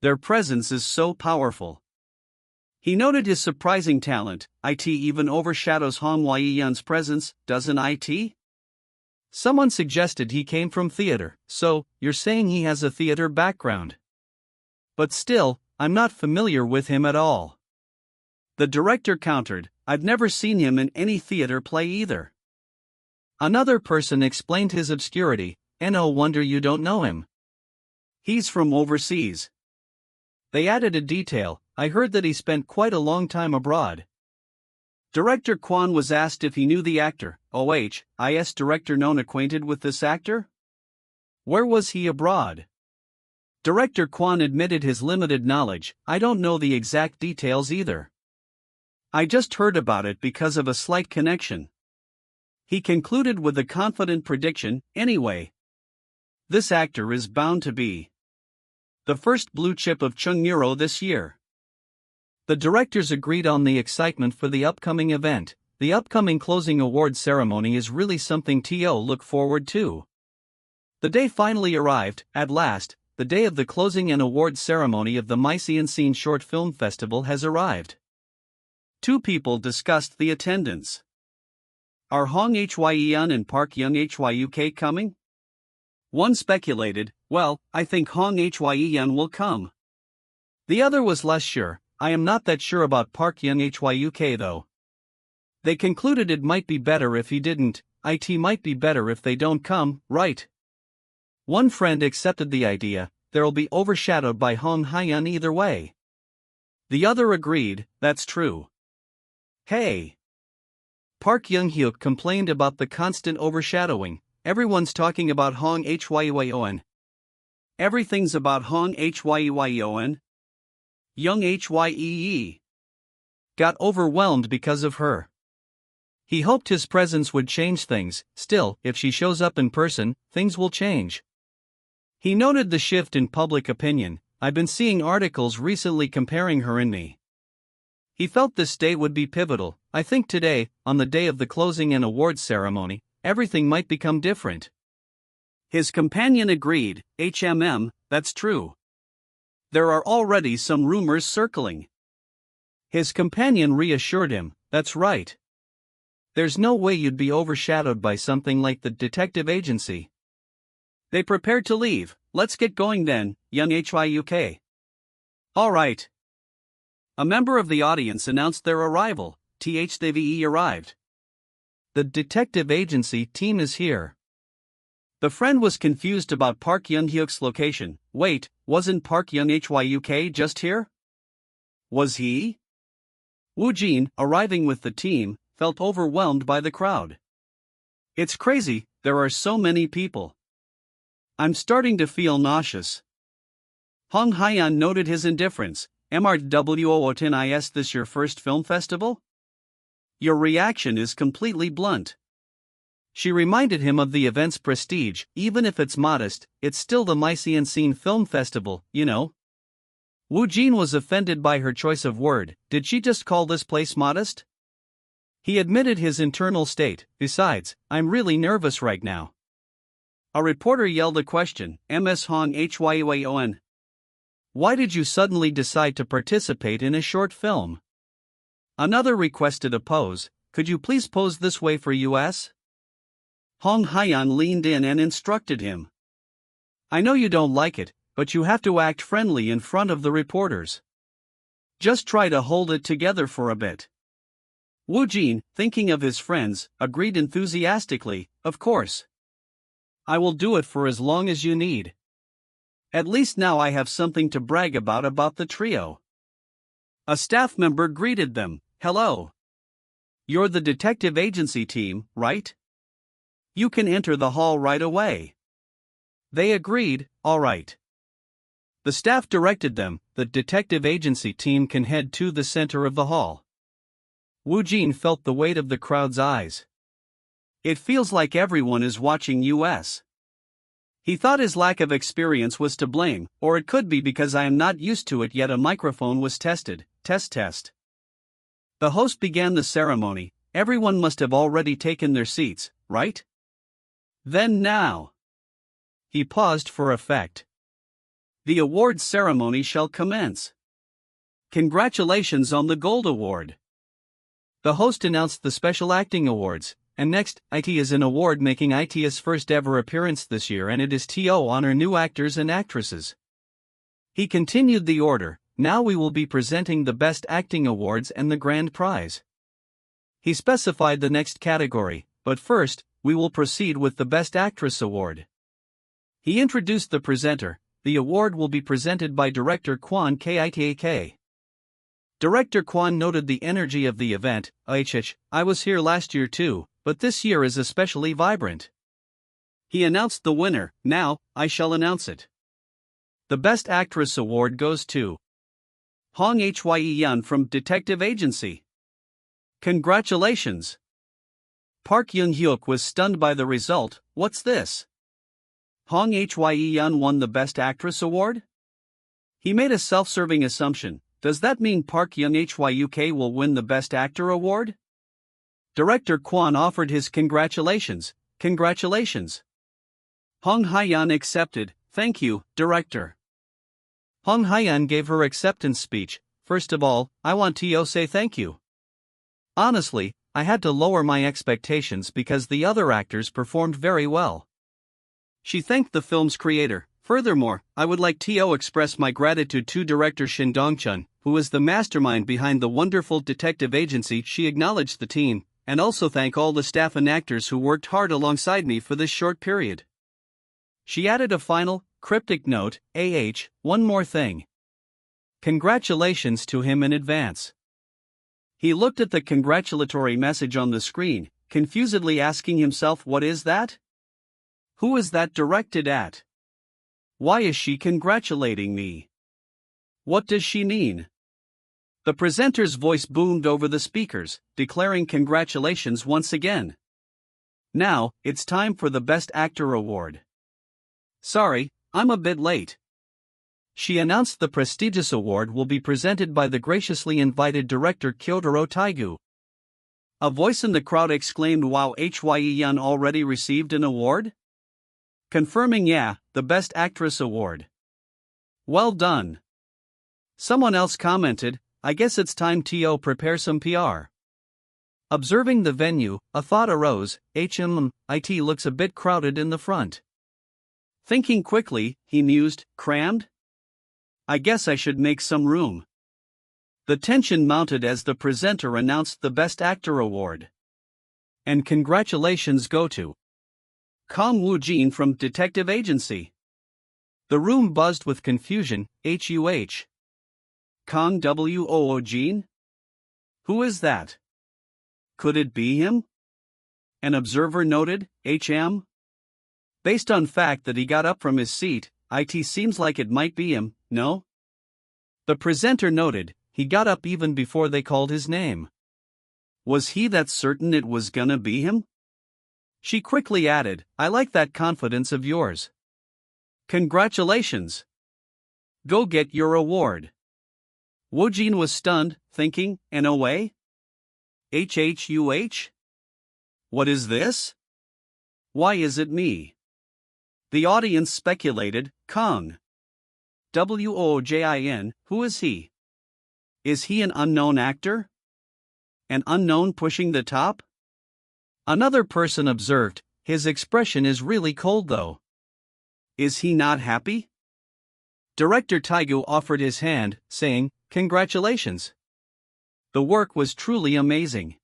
Their presence is so powerful. He noted his surprising talent. It even overshadows Hong Hyeon's presence, doesn't it? Someone suggested he came from theater, so you're saying he has a theater background. But still, I'm not familiar with him at all. The director countered, "I've never seen him in any theater play either." Another person explained his obscurity, "No wonder you don't know him. He's from overseas." They added a detail, "I heard that he spent quite a long time abroad." Director Kwan was asked if he knew the actor. Is director known acquainted with this actor? Where was he abroad? Director Kwan admitted his limited knowledge, "I don't know the exact details either. I just heard about it because of a slight connection." He concluded with a confident prediction, "Anyway, this actor is bound to be the first blue chip of Chungmuro this year." The directors agreed on the excitement for the upcoming event. The upcoming closing award ceremony is really something to look forward to. The day finally arrived, at last. The day of the closing and award ceremony of the Mysian Scene Short Film Festival has arrived. Two people discussed the attendance. Are Hong Hyeon and Park Young Hyuk coming? One speculated, "Well, I think Hong Hyeon will come." The other was less sure, "I am not that sure about Park Young Hyuk though." They concluded it might be better if he didn't. It might be better if they don't come, right? One friend accepted the idea, "They'll be overshadowed by Hong Hyeon either way." The other agreed, "That's true." Hey! Park Young-hyuk complained about the constant overshadowing. "Everyone's talking about Hong Hyeon. Everything's about Hong Hyeon. Young Hyee got overwhelmed because of her." He hoped his presence would change things. Still, if she shows up in person, things will change. He noted the shift in public opinion. "I've been seeing articles recently comparing her and me." He felt this day would be pivotal. "I think today, on the day of the closing and awards ceremony, everything might become different." His companion agreed, "That's true. There are already some rumors circling." His companion reassured him, "That's right. There's no way you'd be overshadowed by something like the detective agency." They prepared to leave. "Let's get going then, Young Hyuk." "All right." A member of the audience announced their arrival. They've arrived. "The detective agency team is here." The friend was confused about Park Young-hyuk's location. "Wait, wasn't Park Young Hyuk just here?" Was he? Woojin, arriving with the team, felt overwhelmed by the crowd. "It's crazy, there are so many people. I'm starting to feel nauseous." Hong Hyeon noted his indifference. "Is this your first film festival? Your reaction is completely blunt." She reminded him of the event's prestige. "Even if it's modest, it's still the Mysian Scene Film Festival, you know." Woojin was offended by her choice of word. Did she just call this place modest? He admitted his internal state. "Besides, I'm really nervous right now." A reporter yelled a question. "Ms. Hong Hyeon. Why did you suddenly decide to participate in a short film?" Another requested a pose. "Could you please pose this way for US?" Hong Hyeon leaned in and instructed him. "I know you don't like it, but you have to act friendly in front of the reporters. Just try to hold it together for a bit." Woojin, thinking of his friends, agreed enthusiastically, "Of course. I will do it for as long as you need. At least now I have something to brag about the trio." A staff member greeted them. "Hello. You're the detective agency team, right? You can enter the hall right away." They agreed, "All right." The staff directed them. The detective agency team can head to the center of the hall. Woojin felt the weight of the crowd's eyes. It feels like everyone is watching US. He thought his lack of experience was to blame, or it could be because I am not used to it yet. A microphone was tested. Test. The host began the ceremony. Everyone must have already taken their seats, right? Then now. He paused for effect. The awards ceremony shall commence. Congratulations on the Gold Award. The host announced the Special Acting Awards, and next, it is an award making its first ever appearance this year, and it is to honor new actors and actresses. He continued the order. now we will be presenting the Best Acting Awards and the Grand Prize. He specified the next category, but first, we will proceed with the Best Actress Award. He introduced the presenter. The award will be presented by director Kwon Kitak. Director Kwon noted the energy of the event. I was here last year too, but this year is especially vibrant. He announced the winner. Now, I shall announce it. The Best Actress Award goes to Hong Hye-yeon from Detective Agency. Congratulations! Park Yoon-hyuk was stunned by the result. What's this? Hong Hye-yeon won the Best Actress Award? He made a self-serving assumption. Does that mean Park Yoon-hyuk will win the Best Actor Award? Director Kwon offered his congratulations. Congratulations! Hong Hye-yeon accepted. Thank you, director. Hong Hye-yeon gave her acceptance speech. First of all, I want to say thank you. Honestly, I had to lower my expectations because the other actors performed very well. She thanked the film's creator. Furthermore, I would like to express my gratitude to director Shin Dong-chun, who is the mastermind behind the wonderful Detective Agency. She acknowledged the team, and also thank all the staff and actors who worked hard alongside me for this short period. She added a final, cryptic note, one more thing. Congratulations to him in advance. He looked at the congratulatory message on the screen, confusedly asking himself, what is that? Who is that directed at? Why is she congratulating me? What does she mean? The presenter's voice boomed over the speakers, declaring congratulations once again. Now, it's time for the Best Actor Award. Sorry, I'm a bit late. She announced the prestigious award will be presented by the graciously invited director Kyotaro Taigu. A voice in the crowd exclaimed, wow, Hye-yeon already received an award? Confirming, yeah, the Best Actress Award. Well done. Someone else commented, I guess it's time to prepare some PR. Observing the venue, a thought arose, it looks a bit crowded in the front. Thinking quickly, he mused, crammed? I guess I should make some room. The tension mounted as the presenter announced the Best Actor Award. And congratulations go to Kang Woojin from Detective Agency. The room buzzed with confusion. Kang Woojin? Who is that? Could it be him? An observer noted, Based on fact that he got up from his seat, it seems like it might be him, no? The presenter noted, he got up even before they called his name. Was he that certain it was gonna be him? She quickly added, I like that confidence of yours. Congratulations! Go get your award. Woojin was stunned, thinking, NOA? HHUH? What is this? Why is it me? The audience speculated, Kang Woojin, who is he? Is he an unknown actor? An unknown pushing the top? Another person observed, his expression is really cold though. Is he not happy? Director Taigu offered his hand, saying, congratulations. The work was truly amazing.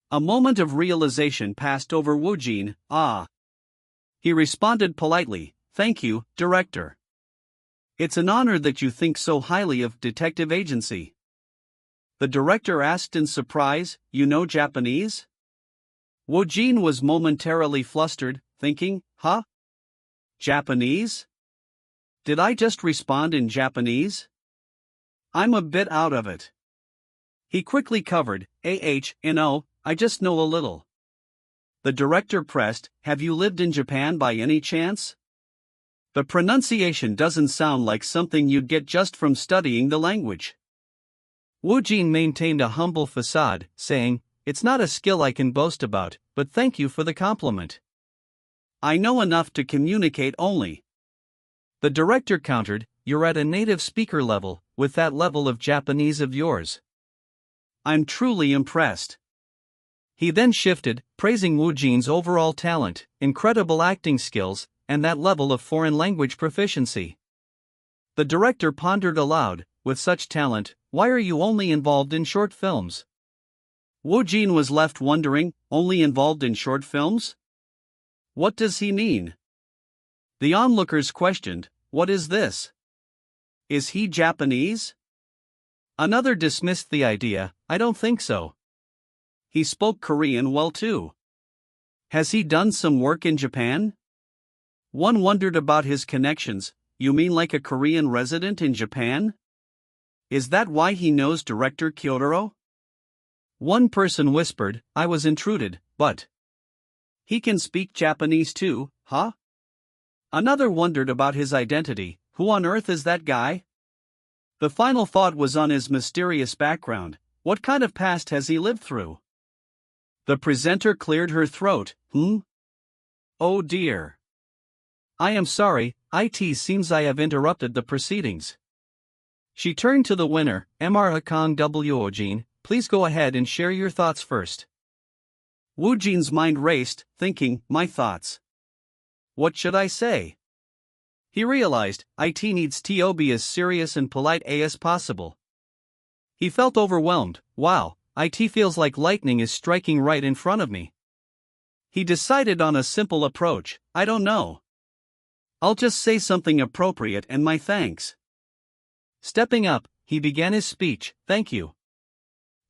A moment of realization passed over Woojin, He responded politely, thank you, director. It's an honor that you think so highly of Detective Agency. The director asked in surprise, you know Japanese? Woojin was momentarily flustered, thinking, huh? Japanese? Did I just respond in Japanese? I'm a bit out of it. He quickly covered, I just know a little. The director pressed, have you lived in Japan by any chance? The pronunciation doesn't sound like something you'd get just from studying the language. Woojin maintained a humble facade, saying, it's not a skill I can boast about, but thank you for the compliment. I know enough to communicate only. The director countered, you're at a native speaker level, with that level of Japanese of yours. I'm truly impressed. He then shifted, praising Woojin's overall talent, incredible acting skills, and that level of foreign language proficiency. The director pondered aloud, with such talent, why are you only involved in short films? Woojin was left wondering, only involved in short films? What does he mean? The onlookers questioned, what is this? Is he Japanese? Another dismissed the idea, I don't think so. He spoke Korean well too. Has he done some work in Japan? One wondered about his connections, you mean like a Korean resident in Japan? Is that why he knows director Kyotaro? One person whispered, I was intruded, but he can speak Japanese too, huh? Another wondered about his identity, who on earth is that guy? The final thought was on his mysterious background, what kind of past has he lived through? The presenter cleared her throat, Oh dear. I am sorry, it seems I have interrupted the proceedings. She turned to the winner, Mr. Kang Woojin, please go ahead and share your thoughts first. Woojin's mind raced, thinking, my thoughts. What should I say? He realized, it needs to be as serious and polite as possible. He felt overwhelmed, wow, it feels like lightning is striking right in front of me. He decided on a simple approach, I don't know. I'll just say something appropriate and my thanks. Stepping up, he began his speech, thank you.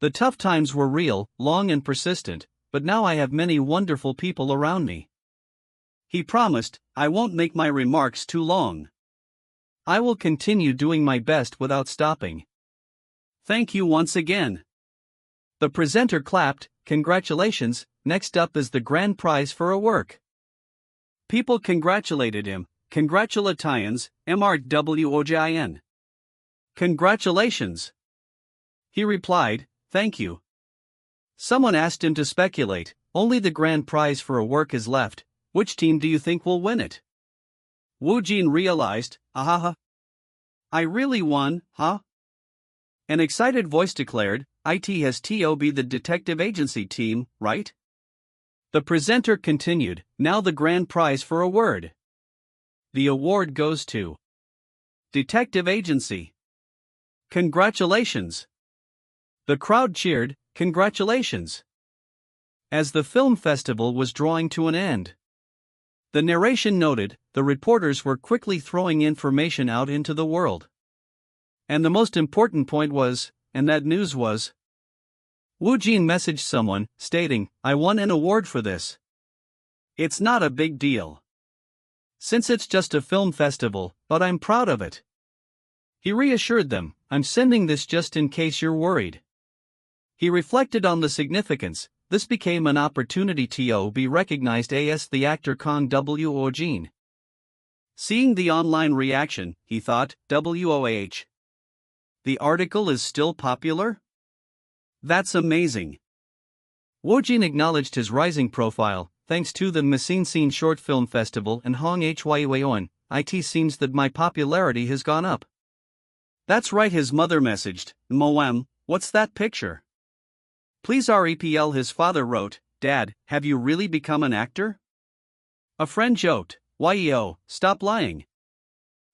The tough times were real, long and persistent, but now I have many wonderful people around me. He promised, I won't make my remarks too long. I will continue doing my best without stopping. Thank you once again. The presenter clapped, congratulations, next up is the grand prize for a work. People congratulated him, congratulations, MRWOJIN. Congratulations. He replied, thank you. Someone asked him to speculate, only the grand prize for a work is left, which team do you think will win it? Woojin realized, ahaha. I really won, huh? An excited voice declared, it has to be the detective agency team, right? The presenter continued, now the grand prize for a word. The award goes to Detective Agency. Congratulations. The crowd cheered, congratulations. As the film festival was drawing to an end, the narration noted, the reporters were quickly throwing information out into the world. And the most important point was, and that news was, Woojin messaged someone, stating, I won an award for this. It's not a big deal. Since it's just a film festival, but I'm proud of it. He reassured them, I'm sending this just in case you're worried. He reflected on the significance, this became an opportunity to be recognized as the actor Kang Woojin. Seeing the online reaction, he thought, WOH. The article is still popular? That's amazing. Woojin acknowledged his rising profile, thanks to the Masinsin Short Film Festival and Hong Hwaeon, it seems that my popularity has gone up. That's right, his mother messaged, Moem, what's that picture? Please REPL, his father wrote, Dad, have you really become an actor? A friend joked, YEO, stop lying.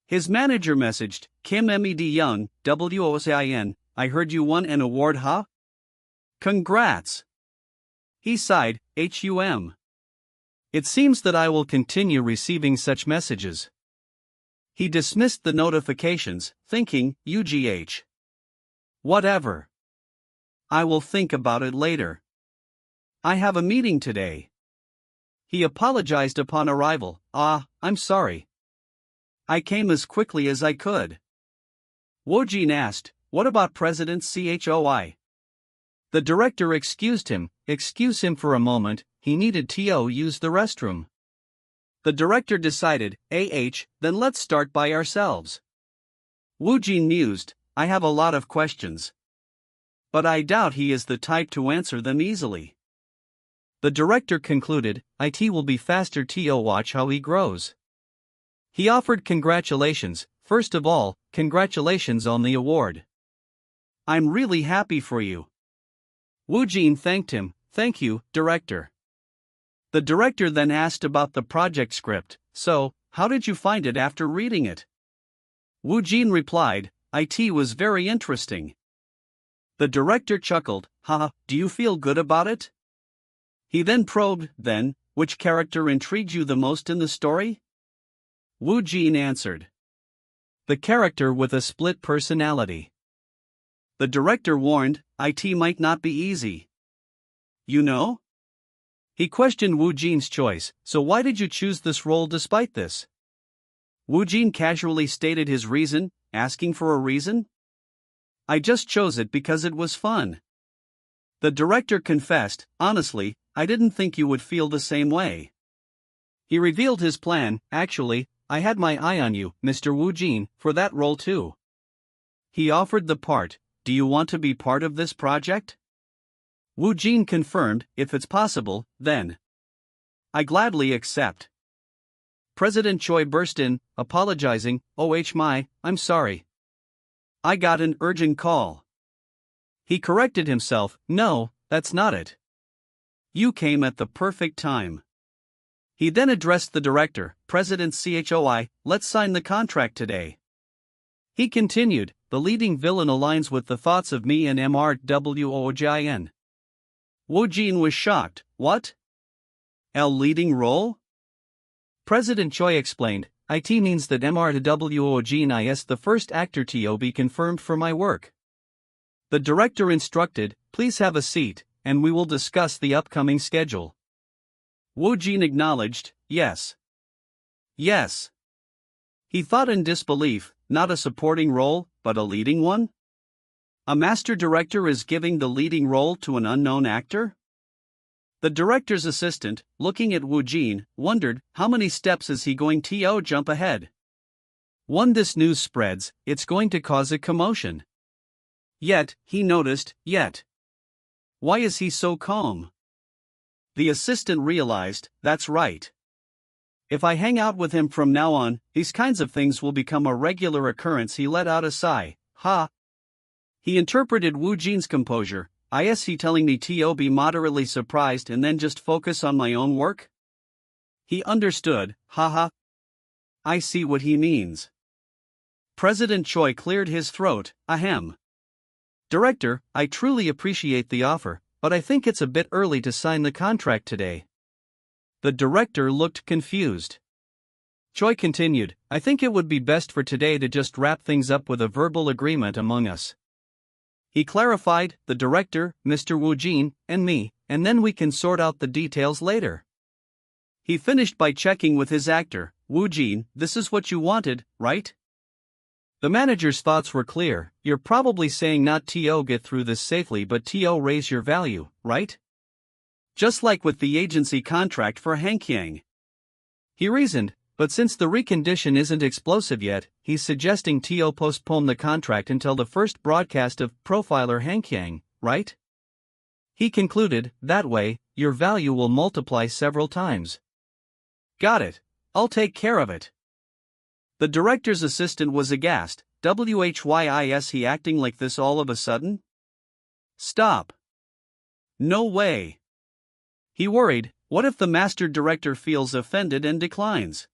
His manager messaged, Kim Med Young, WOSIN, I heard you won an award, huh? Congrats. He sighed, HUM. It seems that I will continue receiving such messages. He dismissed the notifications, thinking, UGH. Whatever. I will think about it later. I have a meeting today. He apologized upon arrival, I'm sorry. I came as quickly as I could. Woojin asked, what about President CHOI? The director excused him, excuse him for a moment, he needed to use the restroom. The director decided, then let's start by ourselves. Woojin mused, I have a lot of questions. But I doubt he is the type to answer them easily. The director concluded, it will be faster to watch how he grows. He offered congratulations, first of all, congratulations on the award. I'm really happy for you. Woojin thanked him, thank you, director. The director then asked about the project script, so, how did you find it after reading it? Woojin replied, IT was very interesting. The director chuckled, haha, do you feel good about it? He then probed, then, which character intrigued you the most in the story? Woojin answered. The character with a split personality. The director warned, IT might not be easy. You know? He questioned Woojin's choice, so why did you choose this role despite this? Woojin casually stated his reason, asking for a reason? I just chose it because it was fun. The director confessed, honestly, I didn't think you would feel the same way. He revealed his plan, actually, I had my eye on you, Mr. Woojin, for that role too. He offered the part, do you want to be part of this project? Woojin confirmed, if it's possible, then. I gladly accept. President Choi burst in, apologizing, I'm sorry. I got an urgent call. He corrected himself, no, that's not it. You came at the perfect time. He then addressed the director, President Choi, let's sign the contract today. He continued, the leading villain aligns with the thoughts of me and MRWOJIN. Woojin was shocked, what? L leading role? President Choi explained, IT means that MRWOJIN is the first actor to be confirmed for my work. The director instructed, please have a seat, and we will discuss the upcoming schedule. Woojin acknowledged, yes. Yes. He thought in disbelief, not a supporting role, but a leading one? A master director is giving the leading role to an unknown actor? The director's assistant, looking at Woojin, wondered, how many steps is he going to jump ahead? When this news spreads, it's going to cause a commotion. Yet, he noticed, why is he so calm? The assistant realized, that's right. If I hang out with him from now on, these kinds of things will become a regular occurrence. He let out a sigh, ha. He interpreted Woojin's composure, is he telling me to be moderately surprised and then just focus on my own work? He understood, haha. I see what he means. President Choi cleared his throat, ahem. Director, I truly appreciate the offer, but I think it's a bit early to sign the contract today. The director looked confused. Choi continued, I think it would be best for today to just wrap things up with a verbal agreement among us. He clarified, the director, Mr. Woojin, and me, and then we can sort out the details later. He finished by checking with his actor, Woojin, this is what you wanted, right? The manager's thoughts were clear, you're probably saying not to get through this safely but to raise your value, right? Just like with the agency contract for Hankyang. He reasoned, but since the recondition isn't explosive yet, he's suggesting to postpone the contract until the first broadcast of Profiler Hankyang, right? He concluded, that way, your value will multiply several times. Got it, I'll take care of it. The director's assistant was aghast, is he acting like this all of a sudden? Stop. No way. He worried, what if the master director feels offended and declines?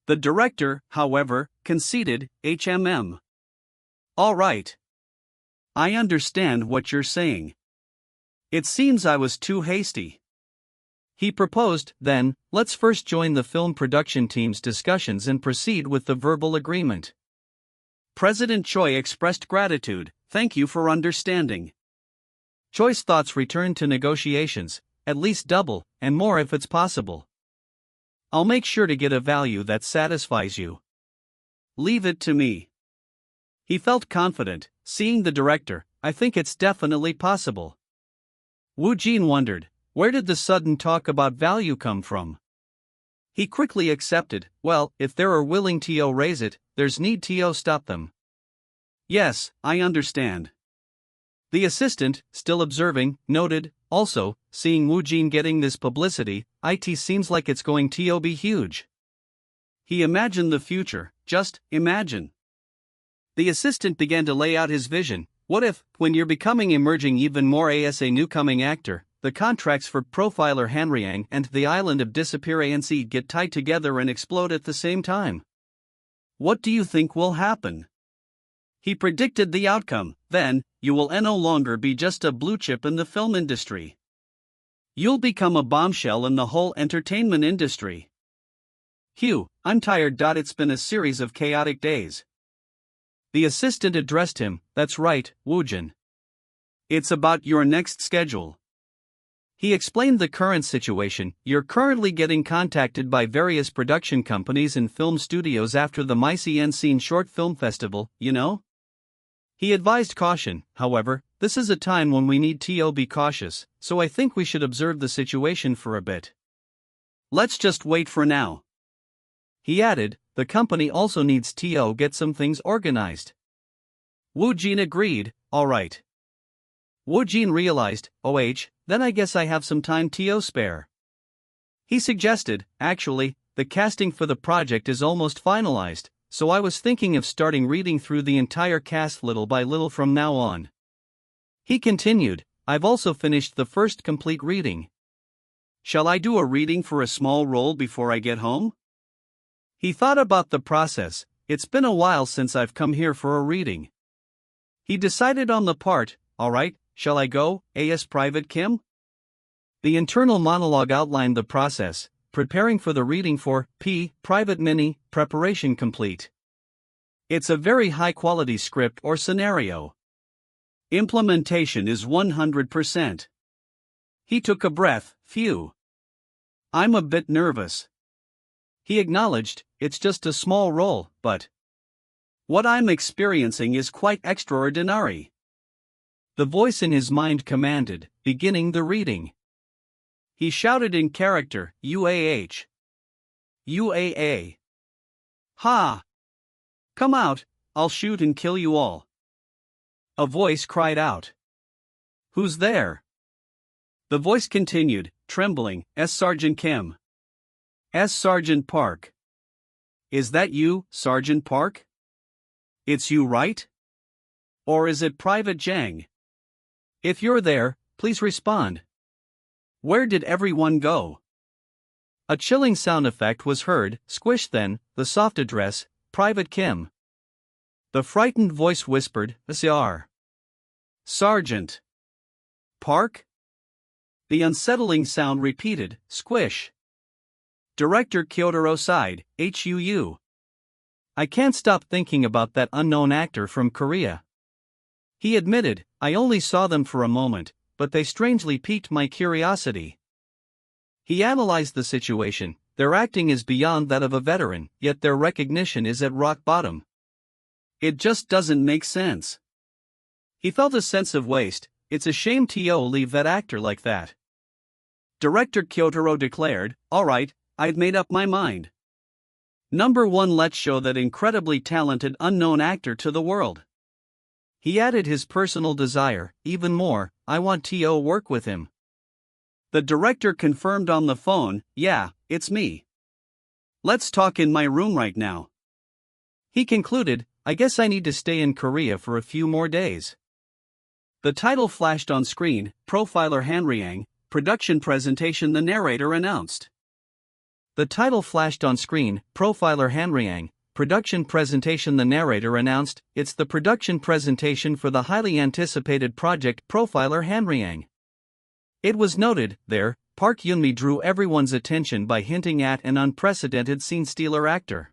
The director, however, conceded, All right. I understand what you're saying. It seems I was too hasty. He proposed, then, let's first join the film production team's discussions and proceed with the verbal agreement. President Choi expressed gratitude, thank you for understanding. Choi's thoughts returned to negotiations, at least double, and more if it's possible. I'll make sure to get a value that satisfies you. Leave it to me. He felt confident, seeing the director, I think it's definitely possible. Woojin wondered, where did the sudden talk about value come from? He quickly accepted, well, if they are willing to raise it, there's need to stop them. Yes, I understand. The assistant, still observing, noted, also, seeing Woojin getting this publicity, it seems like it's going to be huge. He imagined the future, just imagine. The assistant began to lay out his vision, what if, when you're becoming emerging even more as a newcoming actor, the contracts for Profiler Hanryang and the Island of Disappearance get tied together and explode at the same time? What do you think will happen? He predicted the outcome. Then, you will no longer be just a blue chip in the film industry. You'll become a bombshell in the whole entertainment industry. Hugh, I'm tired. It's been a series of chaotic days. The assistant addressed him. That's right, Woojin. It's about your next schedule. He explained the current situation. You're currently getting contacted by various production companies and film studios after the Mycene Short Film Festival, you know? He advised caution. However, this is a time when we need to be cautious, so I think we should observe the situation for a bit. Let's just wait for now. He added, the company also needs to get some things organized. Woojin agreed, alright. Woojin realized, then I guess I have some time to spare. He suggested, actually, the casting for the project is almost finalized, so I was thinking of starting reading through the entire cast little by little from now on. He continued, I've also finished the first complete reading. Shall I do a reading for a small role before I get home? He thought about the process. It's been a while since I've come here for a reading. He decided on the part, alright, shall I go, as Private Kim? The internal monologue outlined the process, preparing for the reading for Private Mini, preparation complete. It's a very high-quality script or scenario. Implementation is 100%. He took a breath, phew. I'm a bit nervous. He acknowledged, it's just a small role, but what I'm experiencing is quite extraordinary. The voice in his mind commanded, beginning the reading. He shouted in character, UAH. UAA. Ha! Come out, I'll shoot and kill you all. A voice cried out. Who's there? The voice continued, trembling, S. Sergeant Kim. S. Sergeant Park. Is that you, Sergeant Park? It's you, right? Or is it Private Jang? If you're there, please respond. Where did everyone go? A chilling sound effect was heard, squish then, the soft address, Private Kim. The frightened voice whispered, Sr. Sergeant Park? The unsettling sound repeated, squish. Director Kyotaro sighed, HUU. I can't stop thinking about that unknown actor from Korea. He admitted, I only saw them for a moment, but they strangely piqued my curiosity. He analyzed the situation. Their acting is beyond that of a veteran, yet their recognition is at rock bottom. It just doesn't make sense. He felt a sense of waste. It's a shame to leave that actor like that. Director Kyotaro declared, alright, I've made up my mind. Number 1, let's show that incredibly talented unknown actor to the world. He added his personal desire, even more, I want to work with him. The director confirmed on the phone, yeah, it's me. Let's talk in my room right now. He concluded, I guess I need to stay in Korea for a few more days. The title flashed on screen, Profiler Hanryang, production presentation, the narrator announced. The title flashed on screen, Profiler Hanryang, production presentation, the narrator announced, it's the production presentation for the highly anticipated project Profiler Hanryang. It was noted, there, Park Yunmi drew everyone's attention by hinting at an unprecedented scene-stealer actor.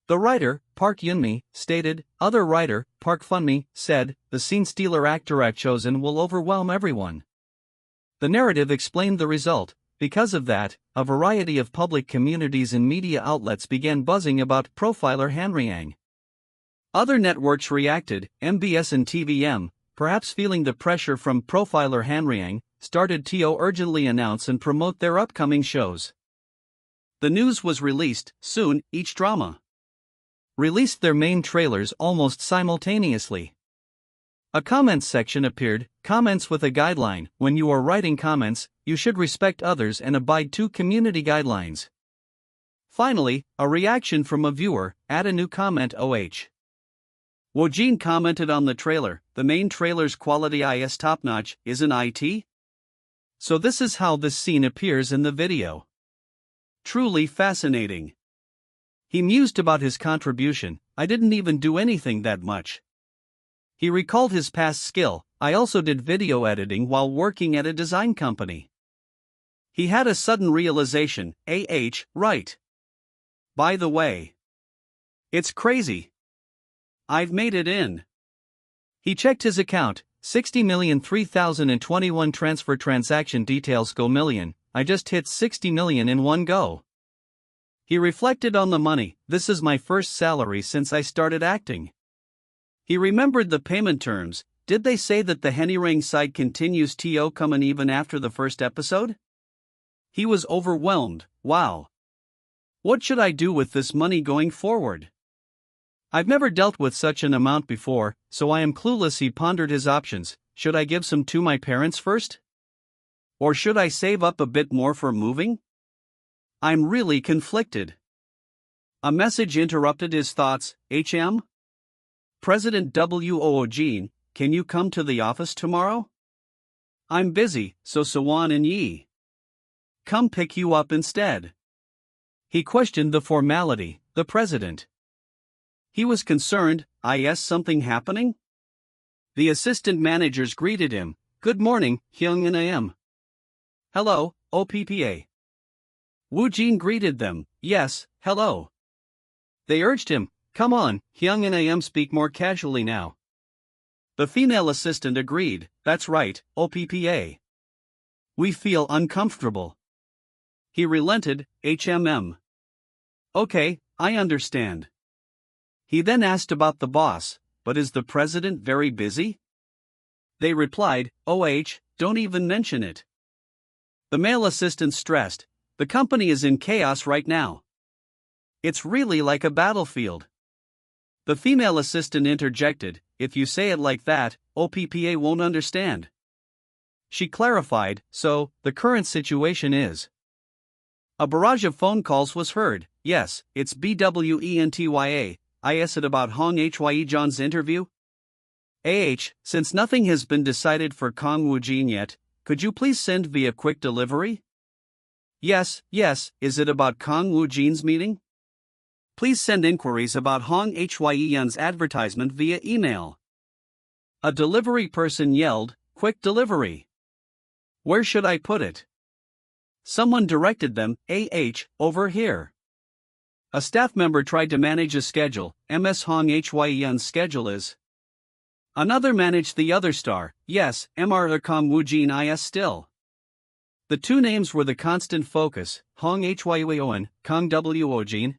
The writer, Park Yunmi, stated, other writer, Park Funmi, said, the scene-stealer actor I've chosen will overwhelm everyone. The narrative explained the result. Because of that, a variety of public communities and media outlets began buzzing about Profiler Hanryang. Other networks reacted, MBS and TVM, perhaps feeling the pressure from Profiler Hanryang, started to urgently announce and promote their upcoming shows. The news was released, soon, each drama released their main trailers almost simultaneously. A comments section appeared, comments with a guideline, when you are writing comments, you should respect others and abide to community guidelines. Finally, a reaction from a viewer, add a new comment Woojin commented on the trailer, the main trailer's quality is top-notch, isn't it? So this is how this scene appears in the video. Truly fascinating. He mused about his contribution, I didn't even do anything that much. He recalled his past skill. I also did video editing while working at a design company. He had a sudden realization. Right. By the way, it's crazy. I've made it in. He checked his account. 60,003,021 transfer transaction details go million. I just hit 60 million in one go. He reflected on the money. This is my first salary since I started acting. He remembered the payment terms. Did they say that the Henny side continues to come even after the first episode? He was overwhelmed. Wow. What should I do with this money going forward? I've never dealt with such an amount before, so I am clueless. He pondered his options. Should I give some to my parents first? Or should I save up a bit more for moving? I'm really conflicted. A message interrupted his thoughts. President Woojin, can you come to the office tomorrow? I'm busy, so Sawan and Yi come pick you up instead. He questioned the formality. The president. He was concerned. Is something happening? The assistant managers greeted him. Good morning, Hyung and Am. Hello, OPPA. Woojin greeted them. Yes, hello. They urged him. Come on, Hyung and Am, speak more casually now. The female assistant agreed. That's right, OPPA. We feel uncomfortable. He relented. Okay, I understand. He then asked about the boss. But is the president very busy? They replied, don't even mention it. The male assistant stressed. The company is in chaos right now. It's really like a battlefield. The female assistant interjected. If you say it like that, OPPA won't understand. She clarified, so, the current situation is. A barrage of phone calls was heard. Yes, it's BWENTYA. Is it about Hong Hye John's interview? Since nothing has been decided for Kang Woojin yet, could you please send via quick delivery? Yes, is it about Kang Woojin's meeting? Please send inquiries about Hong Hye's advertisement via email. A delivery person yelled, quick delivery. Where should I put it? Someone directed them, over here. A staff member tried to manage a schedule. Ms. Hong Hye's schedule is. Another managed the other star. Yes, Mr. Kang Woojin is still. The two names were the constant focus, Hong Hye and Kang Woojin.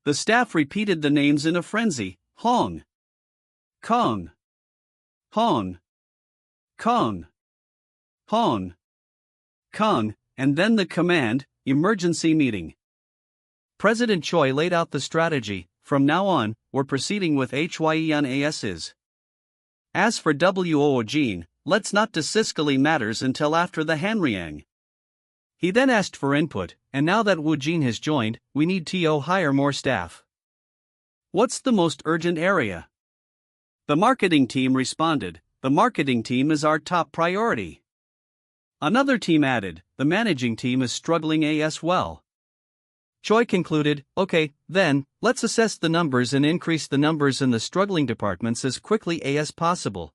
The staff repeated the names in a frenzy. Hong. Kang. Hong. Kang. Hong. Kang, and then the command, emergency meeting. President Choi laid out the strategy. From now on, we're proceeding with Hyeon AS's. As for Woojin, let's not discuss matters until after the Hanryang. He then asked for input, and now that Woojin has joined, we need to hire more staff. What's the most urgent area? The marketing team responded. The marketing team is our top priority. Another team added, the managing team is struggling as well. Choi concluded, okay, then, let's assess the numbers and increase the numbers in the struggling departments as quickly as possible.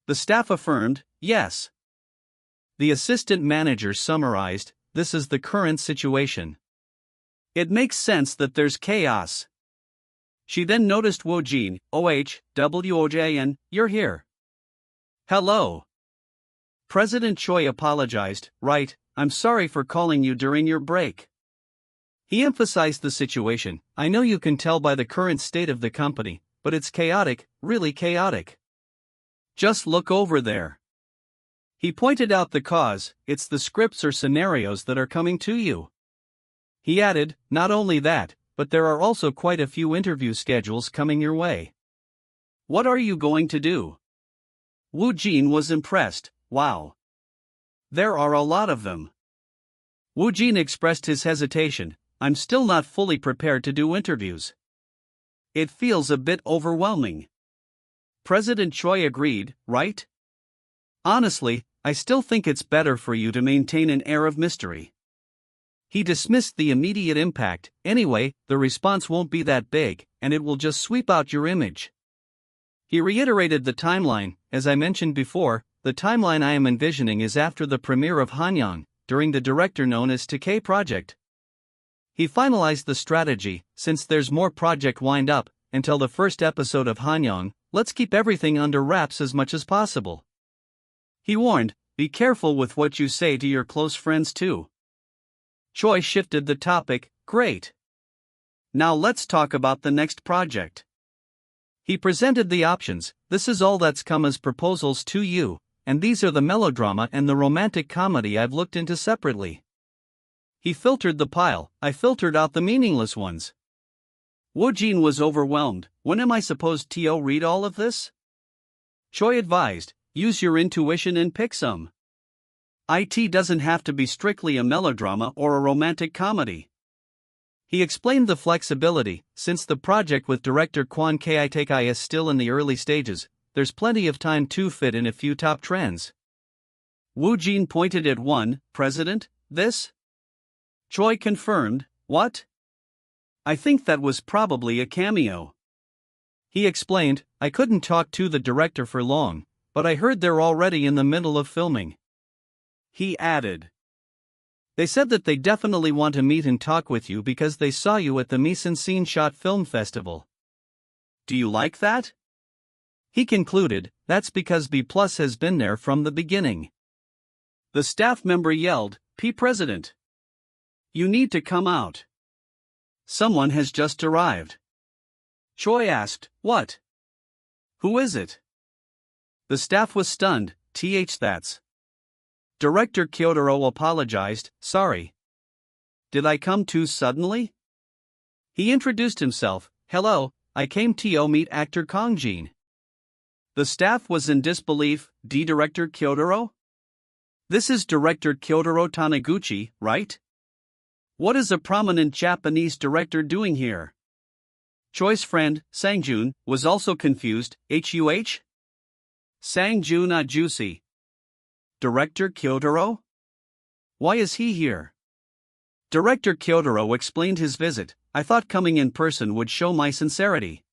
The staff affirmed, yes. The assistant manager summarized, this is the current situation. It makes sense that there's chaos. She then noticed Woojin. Woojin, you're here. Hello. President Choi apologized. Right, I'm sorry for calling you during your break. He emphasized the situation. I know you can tell by the current state of the company, but it's chaotic, really chaotic. Just look over there. He pointed out the cause. It's the scripts or scenarios that are coming to you. He added, not only that, but there are also quite a few interview schedules coming your way. What are you going to do? Woojin was impressed. Wow. There are a lot of them. Woojin expressed his hesitation. I'm still not fully prepared to do interviews. It feels a bit overwhelming. President Choi agreed, right? Honestly, I still think it's better for you to maintain an air of mystery. He dismissed the immediate impact. Anyway, the response won't be that big, and it will just sweep out your image. He reiterated the timeline. As I mentioned before, the timeline I am envisioning is after the premiere of Hanyang, during the director known as Takei Project. He finalized the strategy. Since there's more project wind up until the first episode of Hanyang, let's keep everything under wraps as much as possible. He warned, be careful with what you say to your close friends too. Choi shifted the topic. Great. Now let's talk about the next project. He presented the options. This is all that's come as proposals to you, and these are the melodrama and the romantic comedy I've looked into separately. He filtered the pile. I filtered out the meaningless ones. Woojin was overwhelmed. When am I supposed to read all of this? Choi advised, use your intuition and pick some. It doesn't have to be strictly a melodrama or a romantic comedy. He explained the flexibility. Since the project with director Kwon Ki-tae is still in the early stages, there's plenty of time to fit in a few top trends. Woojin pointed at one. President, this? Choi confirmed, what? I think that was probably a cameo. He explained, I couldn't talk to the director for long, but I heard they're already in the middle of filming. He added, they said that they definitely want to meet and talk with you because they saw you at the Mise en Scene Shot Film Festival. Do you like that? He concluded, that's because B+ has been there from the beginning. The staff member yelled, P. President. You need to come out. Someone has just arrived. Choi asked, what? Who is it? The staff was stunned. That's. Director Kyotaro apologized, sorry. Did I come too suddenly? He introduced himself, hello, I came to meet actor Kang Woojin. The staff was in disbelief. Director Kyotaro? This is Director Kyotaro Taniguchi, right? What is a prominent Japanese director doing here? Choi's friend, Sangjun, was also confused. Huh? Sangjun Ajusi. Director Kyotaro? Why is he here? Director Kyotaro explained his visit. I thought coming in person would show my sincerity.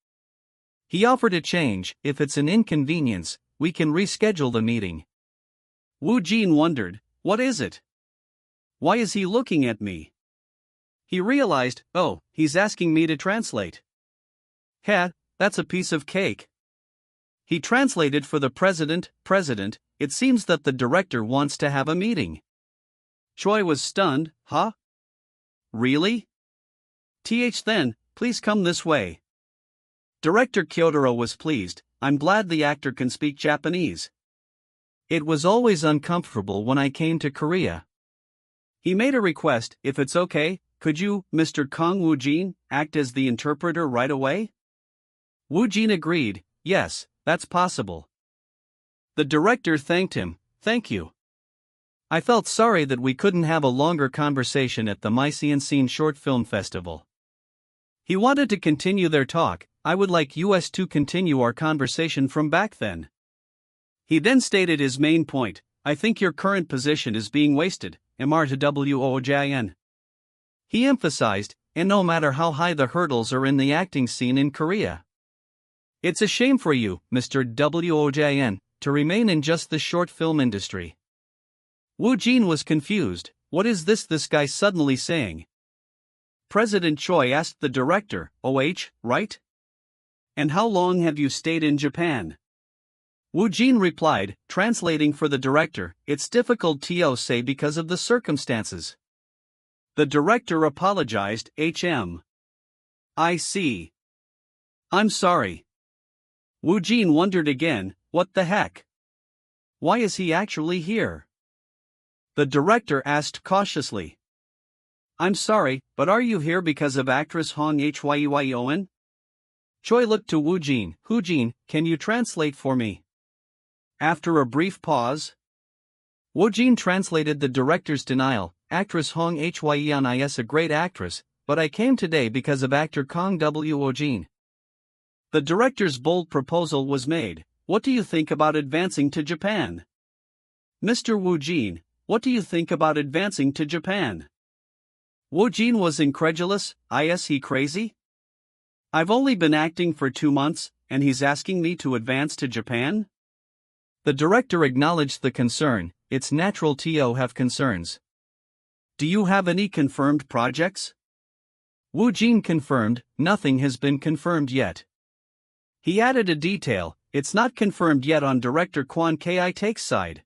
He offered a change. If it's an inconvenience, we can reschedule the meeting. Woojin wondered, what is it? Why is he looking at me? He realized, oh, he's asking me to translate. Heh, that's a piece of cake. He translated for the president. President, it seems that the director wants to have a meeting. Choi was stunned, huh? Really? Then, please come this way. Director Kyotaro was pleased, I'm glad the actor can speak Japanese. It was always uncomfortable when I came to Korea. He made a request, if it's okay, could you, Mr. Kang Woojin, act as the interpreter right away? Woojin agreed, yes, that's possible. The director thanked him, thank you. I felt sorry that we couldn't have a longer conversation at the Mise en Scene Short Film Festival. He wanted to continue their talk. I would like us to continue our conversation from back then. He then stated his main point, I think your current position is being wasted, MR2WOJIN. He emphasized, and no matter how high the hurdles are in the acting scene in Korea. It's a shame for you, Mr. WOJIN, to remain in just the short film industry. Woojin was confused, what is this guy suddenly saying? President Choi asked the director, right? And how long have you stayed in Japan? Woojin replied, translating for the director, it's difficult to say because of the circumstances. The director apologized, I see. I'm sorry. Woojin wondered again, what the heck? Why is he actually here? The director asked cautiously. I'm sorry, but are you here because of actress Hong Hyeon? Choi looked to Woojin. Woojin, can you translate for me? After a brief pause, Woojin translated the director's denial. Actress Hong Hyeon is a great actress, but I came today because of actor Kang Woojin. The director's bold proposal was made. What do you think about advancing to Japan? Mr. Woojin, what do you think about advancing to Japan? Woojin was incredulous. Is he crazy? I've only been acting for 2 months, and he's asking me to advance to Japan? The director acknowledged the concern. It's natural to have concerns. Do you have any confirmed projects? Woojin confirmed, nothing has been confirmed yet. He added a detail, it's not confirmed yet on director Kwon Ki-taek's side.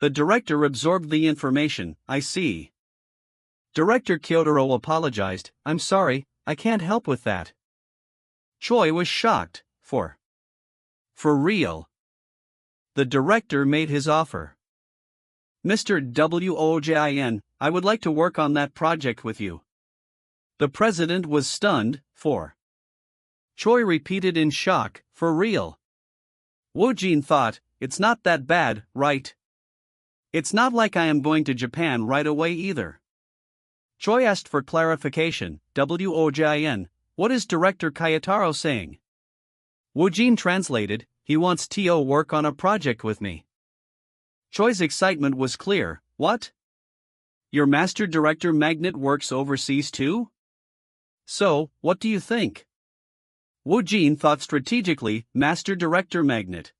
The director absorbed the information, I see. Director Kyotaro apologized, I'm sorry, I can't help with that. Choi was shocked, for real. The director made his offer. Mr. Woojin, I would like to work on that project with you. The president was stunned, for Choi repeated in shock, for real. Woojin thought, it's not that bad, right? It's not like I am going to Japan right away either. Choi asked for clarification, Woojin, what is Director Kyotaro saying? Woojin translated, he wants to work on a project with me. Choi's excitement was clear, what? Your master director Magnet works overseas too? So, what do you think? Woojin thought strategically, Master Director Magnet.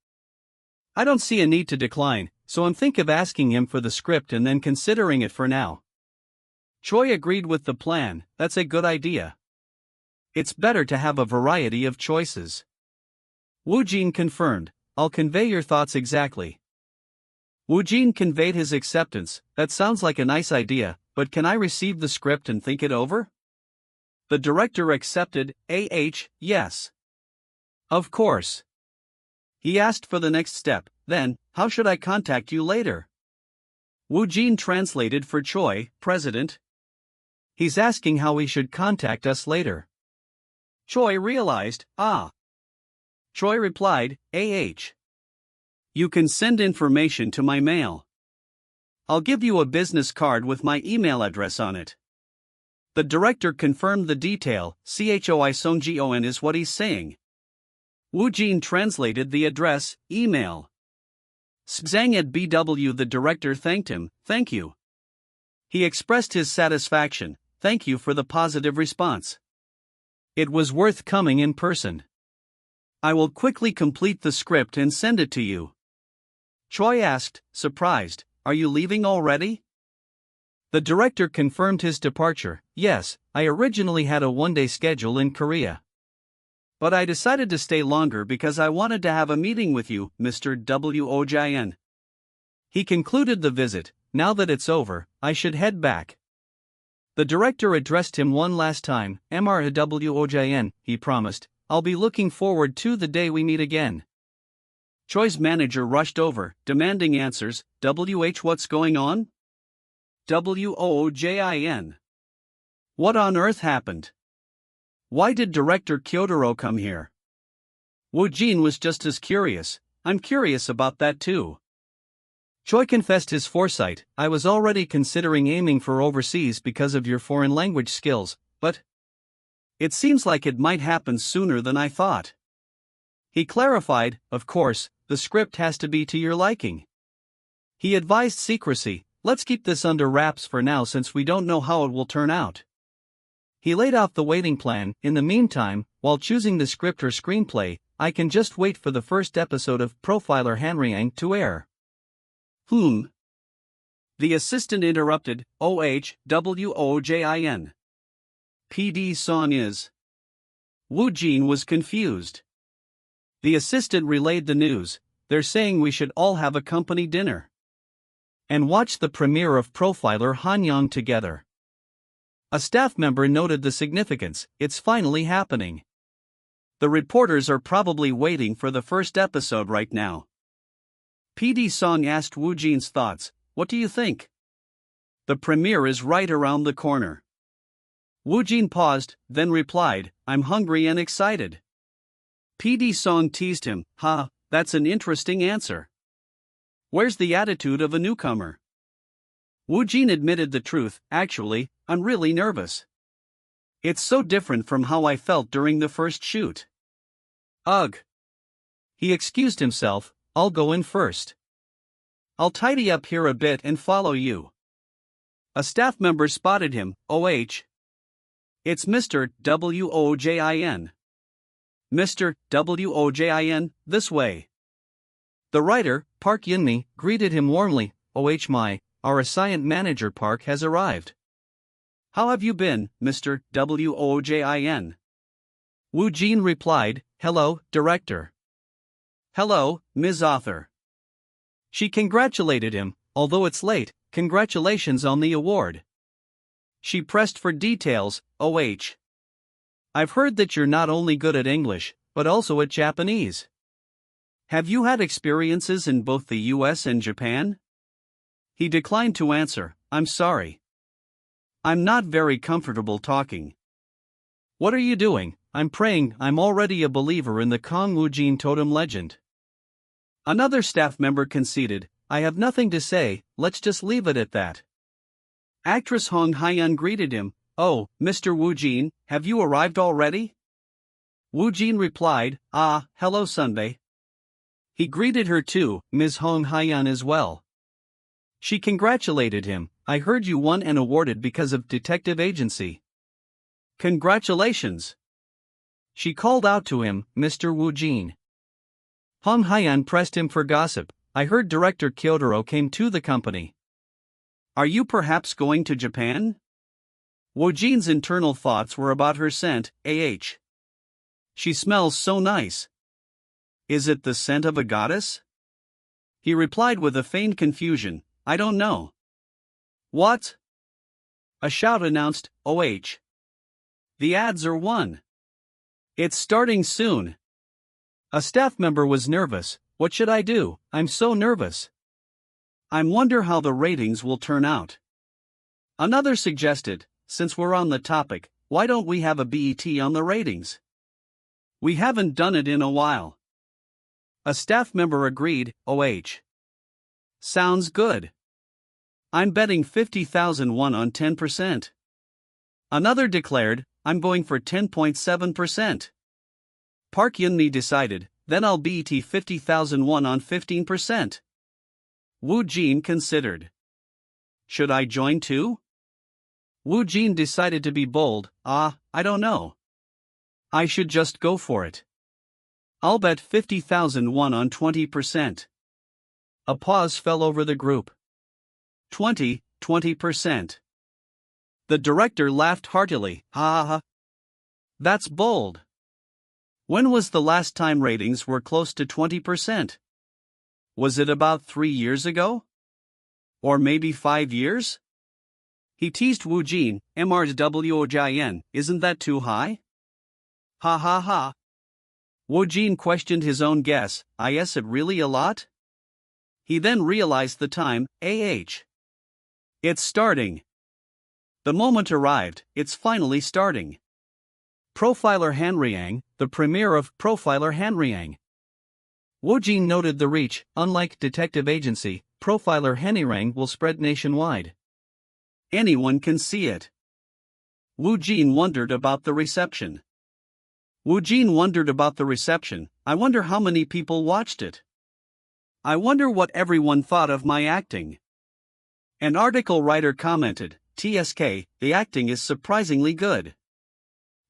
I don't see a need to decline, so I'm thinking of asking him for the script and then considering it for now. Choi agreed with the plan, that's a good idea. It's better to have a variety of choices. Woojin confirmed, I'll convey your thoughts exactly. Woojin conveyed his acceptance, that sounds like a nice idea, but can I receive the script and think it over? The director accepted, yes. Of course. He asked for the next step, then, how should I contact you later? Woojin translated for Choi, President. He's asking how we should contact us later. Choi realized, Choi replied, You can send information to my mail. I'll give you a business card with my email address on it. The director confirmed the detail, Choi Songjion is what he's saying. Woojin translated the address, email. Zhang at BW. The director thanked him, thank you. He expressed his satisfaction, thank you for the positive response. It was worth coming in person. I will quickly complete the script and send it to you. Choi asked, surprised, are you leaving already? The director confirmed his departure, yes, I originally had a one-day schedule in Korea. But I decided to stay longer because I wanted to have a meeting with you, Mr. Woojin. He concluded the visit, now that it's over, I should head back. The director addressed him one last time, Mr. Woojin, he promised, I'll be looking forward to the day we meet again. Choi's manager rushed over, demanding answers, what's going on? Woojin. What on earth happened? Why did Director Kyotaro come here? Woojin was just as curious, I'm curious about that too. Choi confessed his foresight, I was already considering aiming for overseas because of your foreign language skills, but it seems like it might happen sooner than I thought. He clarified, of course, the script has to be to your liking. He advised secrecy, let's keep this under wraps for now since we don't know how it will turn out. He laid out the waiting plan, in the meantime, while choosing the script or screenplay, I can just wait for the first episode of Profiler Hanryang to air. The assistant interrupted, Woojin. PD song is. Woojin was confused. The assistant relayed the news, they're saying we should all have a company dinner. And watch the premiere of Profiler Hanryang together. A staff member noted the significance, it's finally happening. The reporters are probably waiting for the first episode right now. PD Song asked Woojin's thoughts, what do you think? The premiere is right around the corner. Woojin paused, then replied, I'm hungry and excited. PD Song teased him, that's an interesting answer. Where's the attitude of a newcomer? Woojin admitted the truth, actually, I'm really nervous. It's so different from how I felt during the first shoot. Ugh. He excused himself, I'll go in first. I'll tidy up here a bit and follow you. A staff member spotted him, It's Mr. Wojin. Mr. Wojin, this way. The writer, Park Yunmi, greeted him warmly. Oh my, our assignment manager Park has arrived. How have you been, Mr. Wojin? Woojin replied, hello, director. Hello, Ms. Author. She congratulated him, although it's late, congratulations on the award. She pressed for details. I've heard that you're not only good at English, but also at Japanese. Have you had experiences in both the US and Japan? He declined to answer. I'm sorry. I'm not very comfortable talking. What are you doing? I'm praying. I'm already a believer in the Kang Woojin totem legend. Another staff member conceded. I have nothing to say, let's just leave it at that. Actress Hong Hyun greeted him. Oh, Mr. Woojin, have you arrived already? Woojin replied, hello Sunbae. He greeted her too, Ms. Hong Hyun as well. She congratulated him. I heard you won and awarded because of detective agency. Congratulations. She called out to him, Mr. Woojin. Hong Hyun pressed him for gossip. I heard director Kyotaro came to the company. Are you perhaps going to Japan? Woojin's internal thoughts were about her scent, She smells so nice. Is it the scent of a goddess? He replied with a feigned confusion, I don't know. What? A shout announced, The ads are won. It's starting soon. A staff member was nervous. What should I do? I'm so nervous. I wonder how the ratings will turn out. Another suggested, since we're on the topic, why don't we have a BET on the ratings? We haven't done it in a while. A staff member agreed, Sounds good. I'm betting 50,000 won on 10%. Another declared, I'm going for 10.7%. Park Yunmi decided, then I'll bet 50,000 won on 15%. Woojin considered. Should I join too? Woojin decided to be bold. I don't know. I should just go for it. I'll bet 50,000 won on 20%. A pause fell over the group. 20%. The director laughed heartily. Ha. That's bold. When was the last time ratings were close to 20%? Was it about 3 years ago? Or maybe 5 years? He teased Woojin, MRWOJIN, isn't that too high? Ha. Woojin questioned his own guess, is it really a lot? He then realized the time, It's starting. The moment arrived, it's finally starting. Profiler Hanriang, the premiere of Profiler Hanriang. Woojin noted the reach. Unlike detective agency, Profiler Hanriang will spread nationwide. Anyone can see it. Woojin wondered about the reception. I wonder how many people watched it. I wonder what everyone thought of my acting. An article writer commented, TSK, the acting is surprisingly good.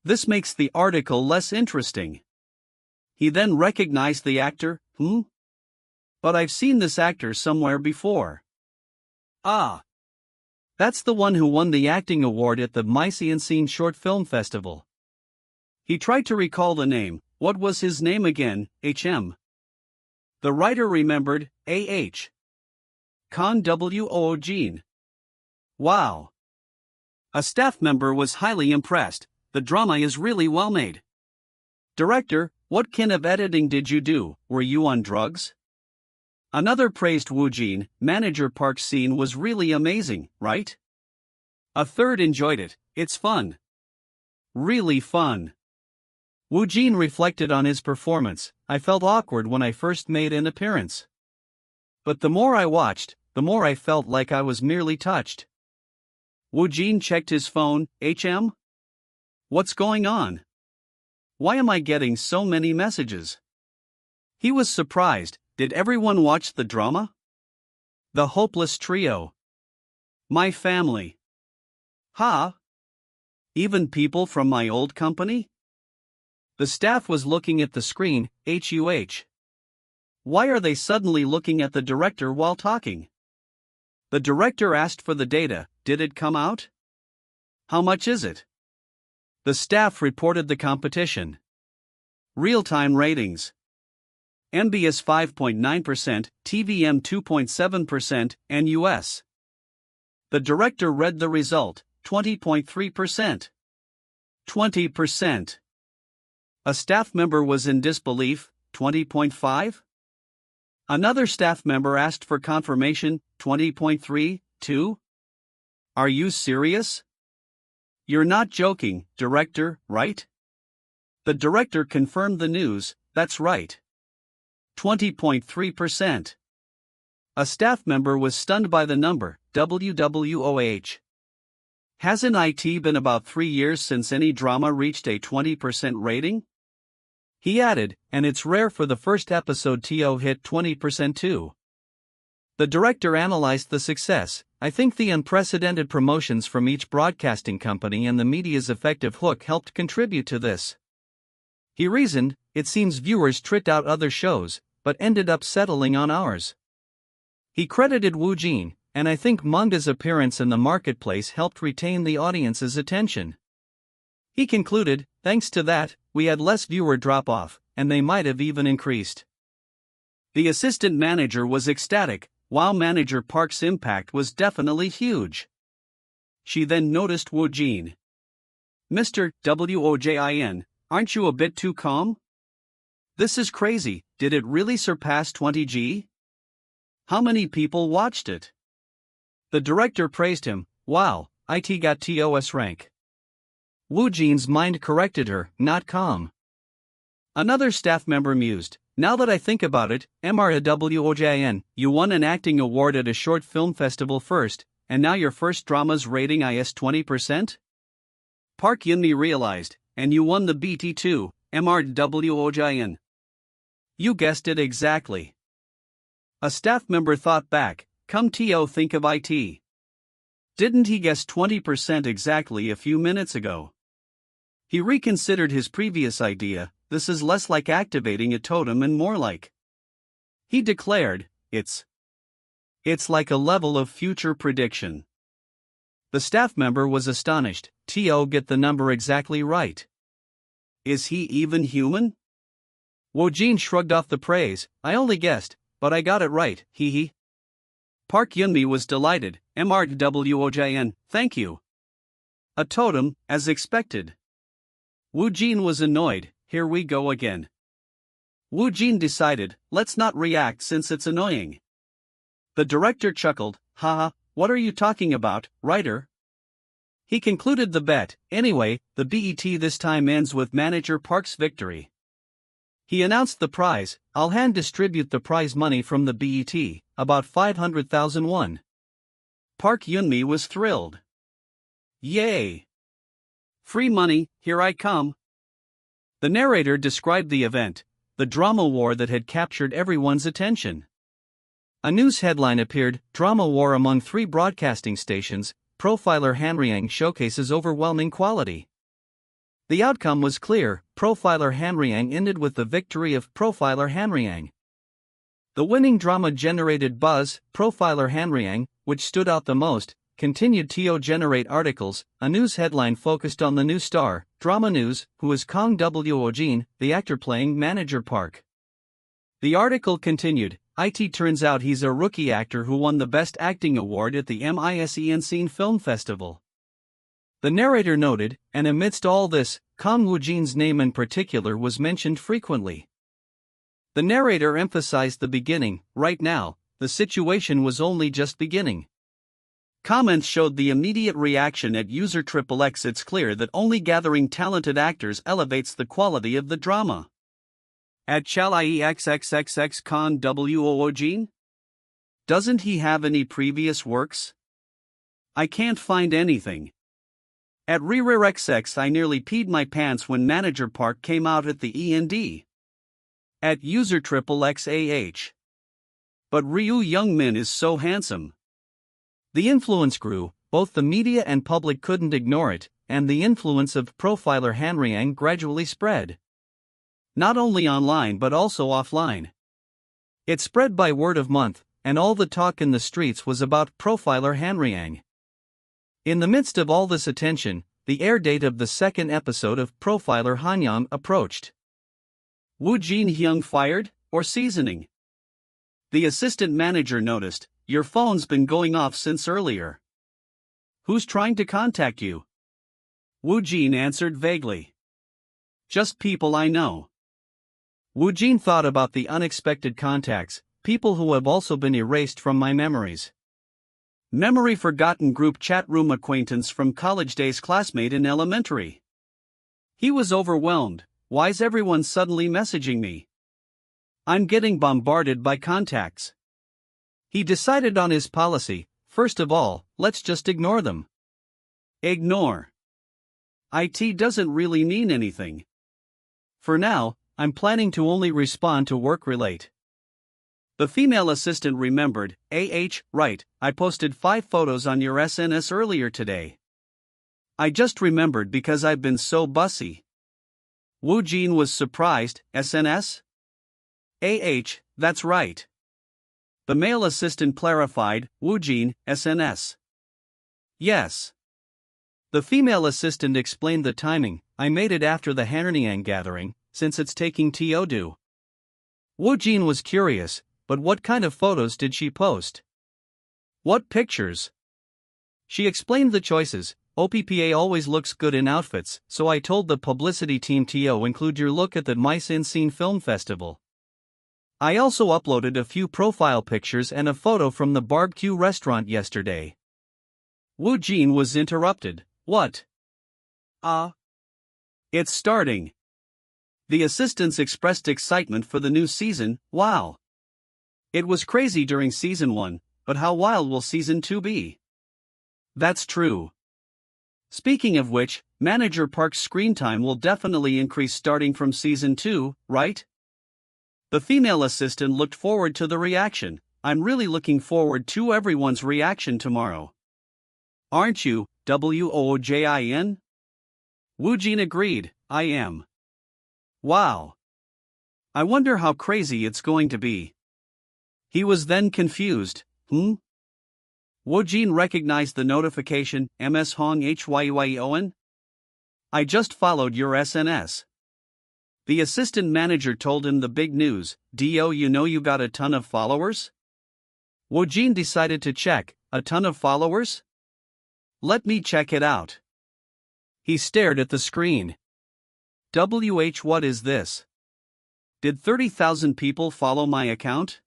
This makes the article less interesting. He then recognized the actor, But I've seen this actor somewhere before. That's the one who won the acting award at the Mysiansin Short Film Festival. He tried to recall the name. What was his name again? The writer remembered, Kang Woojin. Wow. A staff member was highly impressed. The drama is really well made. Director, what kind of editing did you do? Were you on drugs? Another praised Woojin. Manager Park's scene was really amazing, right? A third enjoyed it. It's fun. Really fun. Woojin reflected on his performance. I felt awkward when I first made an appearance. But the more I watched, the more I felt like I was merely touched. Woojin checked his phone. What's going on? Why am I getting so many messages? He was surprised. Did everyone watch the drama? The Hopeless Trio. My family. Even people from my old company? The staff was looking at the screen. Why are they suddenly looking at the director while talking? The director asked for the data. Did it come out? How much is it? The staff reported the competition. Real-time ratings. MBS 5.9%, TVM 2.7%, and US. The director read the result, 20.3%. 20%. A staff member was in disbelief, 20.5? Another staff member asked for confirmation, 20.3, too? Are you serious? You're not joking, director, right? The director confirmed the news. That's right. 20.3%. A staff member was stunned by the number, WWOH. Hasn't it been about 3 years since any drama reached a 20% rating? He added, and it's rare for the first episode to hit 20% too. The director analyzed the success. I think the unprecedented promotions from each broadcasting company and the media's effective hook helped contribute to this. He reasoned, it seems viewers tricked out other shows, but ended up settling on ours. He credited Woojin, and I think manga's appearance in the marketplace helped retain the audience's attention. He concluded, thanks to that, we had less viewer drop-off, and they might have even increased. The assistant manager was ecstatic, while manager Park's impact was definitely huge. She then noticed Woojin. Mr. Wojin, aren't you a bit too calm? This is crazy, did it really surpass 20G? How many people watched it? The director praised him, wow, it got TOS rank. Woojin's mind corrected her, not calm. Another staff member mused, now that I think about it, Wojin, you won an acting award at a short film festival first, and now your first drama's rating is 20%? Park Yunmi realized, and you won the BT too, Wojin. You guessed it exactly. A staff member thought back, come to think of it. Didn't he guess 20% exactly a few minutes ago? He reconsidered his previous idea, this is less like activating a totem and more like. He declared, it's like a level of future prediction. The staff member was astonished, get the number exactly right. Is he even human? Woojin shrugged off the praise, I only guessed, but I got it right, hee. Park Yunmi was delighted, Wojin, thank you. A totem, as expected. Woojin was annoyed, here we go again. Woojin decided, let's not react since it's annoying. The director chuckled, haha, what are you talking about, writer? He concluded the bet, anyway, the BET this time ends with manager Park's victory. He announced the prize, I'll hand distribute the prize money from the BET, about 500,000 won. Park Yunmi was thrilled. Yay! Free money, here I come. The narrator described the event, the drama war that had captured everyone's attention. A news headline appeared, Drama War among 3 broadcasting stations, Profiler Hanryang showcases overwhelming quality. The outcome was clear, Profiler Hanryang ended with the victory of Profiler Hanryang. The winning drama generated buzz, Profiler Hanryang, which stood out the most, continued to generate articles. A news headline focused on the new star, Drama News, who is Kang Woojin, the actor playing manager Park. The article continued, it turns out he's a rookie actor who won the Best Acting Award at the MISEN Film Festival. The narrator noted, and amidst all this, Kang Woojin's name in particular was mentioned frequently. The narrator emphasized the beginning, right now, the situation was only just beginning. Comments showed the immediate reaction at user XXX. It's clear that only gathering talented actors elevates the quality of the drama. At XXXX Kang Woojin? Doesn't he have any previous works? I can't find anything. At ReRexX I nearly peed my pants when Manager Park came out at the END. At user XXXAH. But Ryu Youngmin is so handsome. The influence grew, both the media and public couldn't ignore it, and the influence of profiler Hanriang gradually spread. Not only online but also offline. It spread by word of mouth, and all the talk in the streets was about profiler Hanriang. In the midst of all this attention, the air date of the second episode of Profiler Hanyang approached. Woojin Hyung fired, or seasoning? The assistant manager noticed, your phone's been going off since earlier. Who's trying to contact you? Woojin answered vaguely. Just people I know. Woojin thought about the unexpected contacts, people who have also been erased from my memories. Memory forgotten group chat room acquaintance from college days classmate in elementary. He was overwhelmed. Why's everyone suddenly messaging me? I'm getting bombarded by contacts. He decided on his policy. First of all, let's just ignore them. Ignore. IT doesn't really mean anything. For now, I'm planning to only respond to work-relate. The female assistant remembered, right, I posted 5 photos on your SNS earlier today. I just remembered because I've been so bussy. Woojin was surprised, SNS? That's right. The male assistant clarified, Woojin, SNS. Yes. The female assistant explained the timing, I made it after the Hanriang gathering, since it's taking Teodu. Woojin was curious, but what kind of photos did she post? What pictures? She explained the choices. OPPA always looks good in outfits, so I told the publicity team to include your look at the Mice in Scene Film Festival. I also uploaded a few profile pictures and a photo from the barbecue restaurant yesterday. Woojin was interrupted. What? It's starting. The assistants expressed excitement for the new season. Wow. It was crazy during season 1, but how wild will season 2 be? That's true. Speaking of which, Manager Park's screen time will definitely increase starting from season 2, right? The female assistant looked forward to the reaction. I'm really looking forward to everyone's reaction tomorrow. Aren't you, Woojin? Woojin agreed, I am. Wow. I wonder how crazy it's going to be. He was then confused. Woojin recognized the notification, MS Hong Hyuyon? I just followed your SNS. The assistant manager told him the big news. Do you know you got a ton of followers? Woojin decided to check. A ton of followers? Let me check it out. He stared at the screen. What is this? Did 30,000 people follow my account?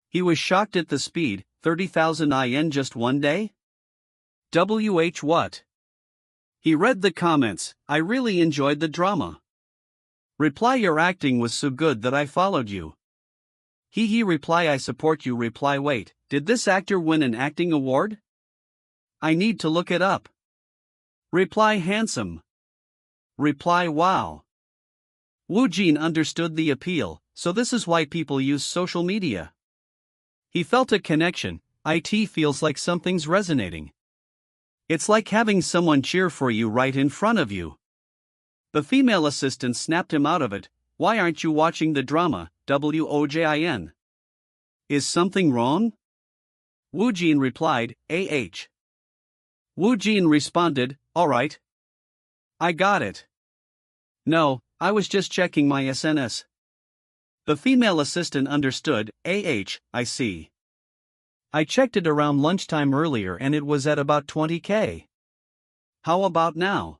He was shocked at the speed. 30,000 in just one day? What? He read the comments. I really enjoyed the drama. Reply your acting was so good that I followed you. He reply I support you reply wait, did this actor win an acting award? I need to look it up. Reply handsome. Reply wow. Woojin understood the appeal, so this is why people use social media. He felt a connection. IT feels like something's resonating. It's like having someone cheer for you right in front of you. The female assistant snapped him out of it. Why aren't you watching the drama, Woojin? Is something wrong? Woojin replied, Woojin responded, alright. I got it. No, I was just checking my SNS. The female assistant understood, I see. I checked it around lunchtime earlier and it was at about 20K. How about now?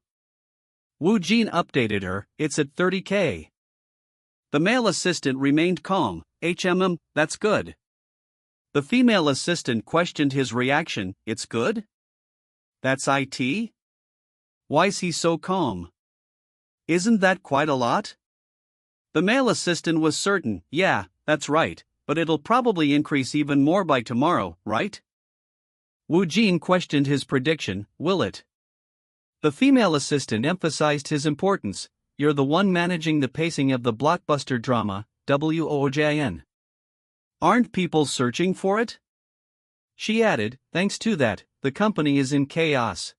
Woojin updated her, it's at 30K. The male assistant remained calm, that's good. The female assistant questioned his reaction, it's good? That's IT? Why's he so calm? Isn't that quite a lot? The male assistant was certain, yeah, that's right, but it'll probably increase even more by tomorrow, right? Woojin questioned his prediction, will it? The female assistant emphasized his importance, you're the one managing the pacing of the blockbuster drama, Woojin. Aren't people searching for it? She added, thanks to that, the company is in chaos.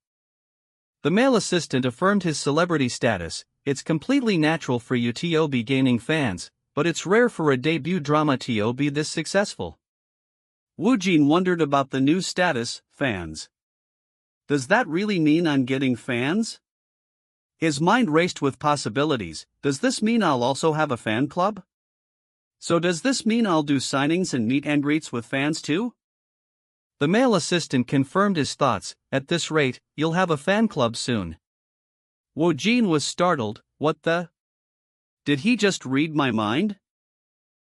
The male assistant affirmed his celebrity status. It's completely natural for you to be gaining fans, but it's rare for a debut drama to be this successful. Woojin wondered about the new status, fans. Does that really mean I'm getting fans? His mind raced with possibilities. Does this mean I'll also have a fan club? So does this mean I'll do signings and meet and greets with fans too? The male assistant confirmed his thoughts. At this rate, you'll have a fan club soon. Woojin was startled. What the? Did he just read my mind?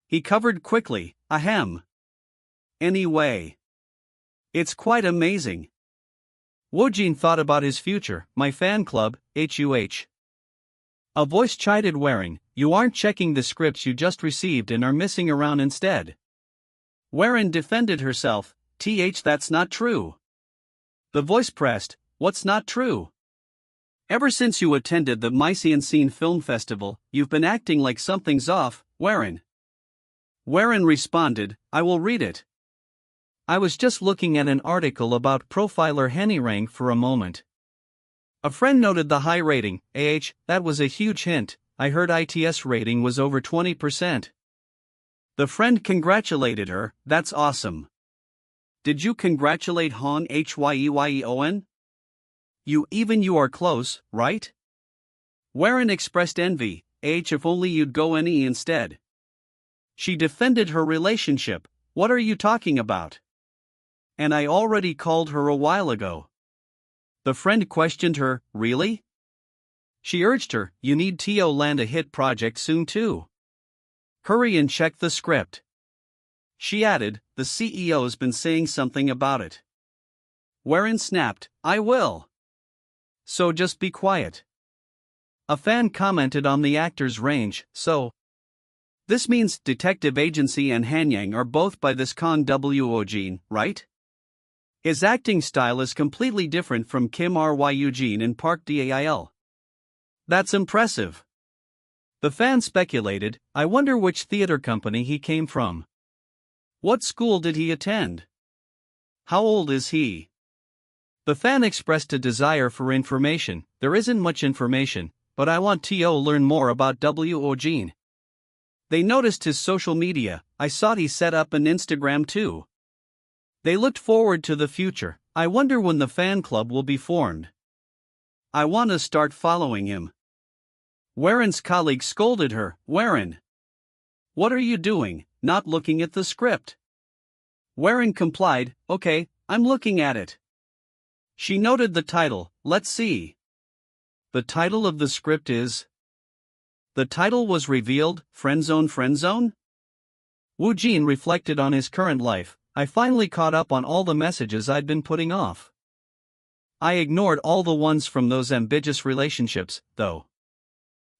He covered quickly. Ahem. Anyway. It's quite amazing. Woojin thought about his future. My fan club, HUH. A voice chided Warren, you aren't checking the scripts you just received and are messing around instead. Warren defended herself. That's not true. The voice pressed, what's not true? Ever since you attended the Mysian Scene Film Festival, you've been acting like something's off, Warren. Warren responded, I will read it. I was just looking at an article about profiler Henny for a moment. A friend noted the high rating. That was a huge hint. I heard ITS rating was over 20%. The friend congratulated her. That's awesome. Did you congratulate Han Hyeyeon? You are close, right? Warren expressed envy. If only you'd go any instead. She defended her relationship. What are you talking about? And I already called her a while ago. The friend questioned her, really? She urged her, you need to land a hit project soon too. Hurry and check the script. She added, the CEO's been saying something about it. Warren snapped, I will. So just be quiet. A fan commented on the actor's range, so. This means Detective Agency and Hanyang are both by this Kang Woojin, right? His acting style is completely different from Kim Ryujin and Park Dail. That's impressive. The fan speculated, I wonder which theater company he came from. What school did he attend? How old is he? The fan expressed a desire for information. There isn't much information, but I want to learn more about Woojin. They noticed his social media. I saw he set up an Instagram too. They looked forward to the future. I wonder when the fan club will be formed. I want to start following him. Warren's colleague scolded her. Warren! What are you doing, not looking at the script? Warren complied, okay, I'm looking at it. She noted the title, let's see. The title of the script is... The title was revealed, Friendzone Friendzone? Woojin reflected on his current life. I finally caught up on all the messages I'd been putting off. I ignored all the ones from those ambiguous relationships, though.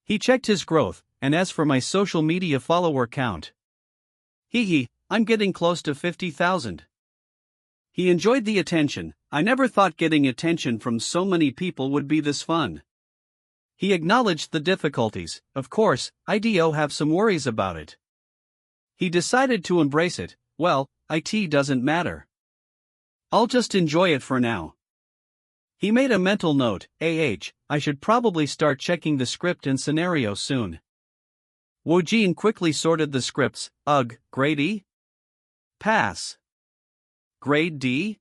He checked his growth, and as for my social media follower count. I'm getting close to 50,000. He enjoyed the attention. I never thought getting attention from so many people would be this fun. He acknowledged the difficulties. Of course, I do have some worries about it. He decided to embrace it. Well, it doesn't matter. I'll just enjoy it for now. He made a mental note, I should probably start checking the script and scenario soon. Woojin quickly sorted the scripts. Grade E? Pass. Grade D?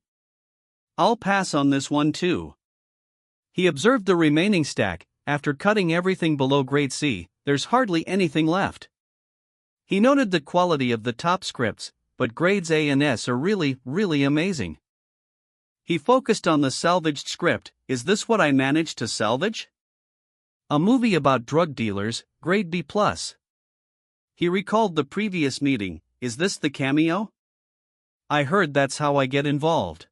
I'll pass on this one too. He observed the remaining stack. After cutting everything below grade C, there's hardly anything left. He noted the quality of the top scripts, but grades A and S are really, really amazing. He focused on the salvaged script. Is this what I managed to salvage? A movie about drug dealers, grade B+. He recalled the previous meeting. Is this the cameo? I heard that's how I get involved.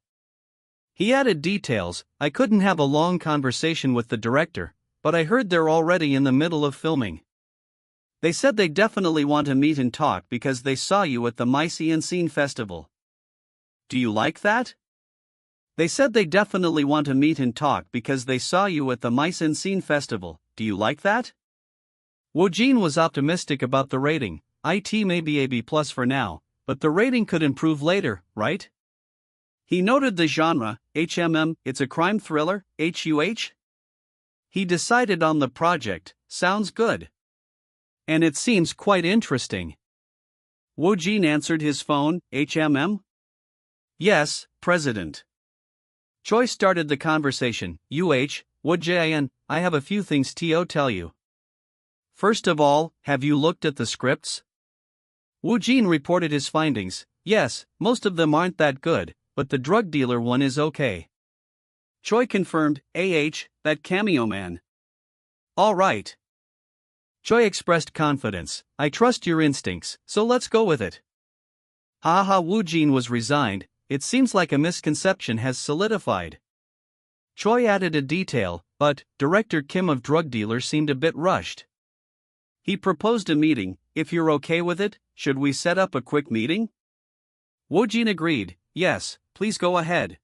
He added details. I couldn't have a long conversation with the director, but I heard they're already in the middle of filming. They said they definitely want to meet and talk because they saw you at the Mysian Scene Festival. Do you like that? They said they definitely want to meet and talk because they saw you at the Mysian Scene Festival. Do you like that? Woojin was optimistic about the rating. It may be a B+ for now, but the rating could improve later, right? He noted the genre, it's a crime thriller, HUH? He decided on the project, sounds good. And it seems quite interesting. Woojin answered his phone, Yes, President. Choi started the conversation, Woojin, I have a few things to tell you. First of all, have you looked at the scripts? Woojin reported his findings, yes, most of them aren't that good, but the drug dealer one is okay. Choi confirmed, that cameo man. All right. Choi expressed confidence, I trust your instincts, so let's go with it. Woojin was resigned, it seems like a misconception has solidified. Choi added a detail, but Director Kim of Drug Dealer seemed a bit rushed. He proposed a meeting, if you're okay with it, should we set up a quick meeting? Woojin agreed, yes, please go ahead.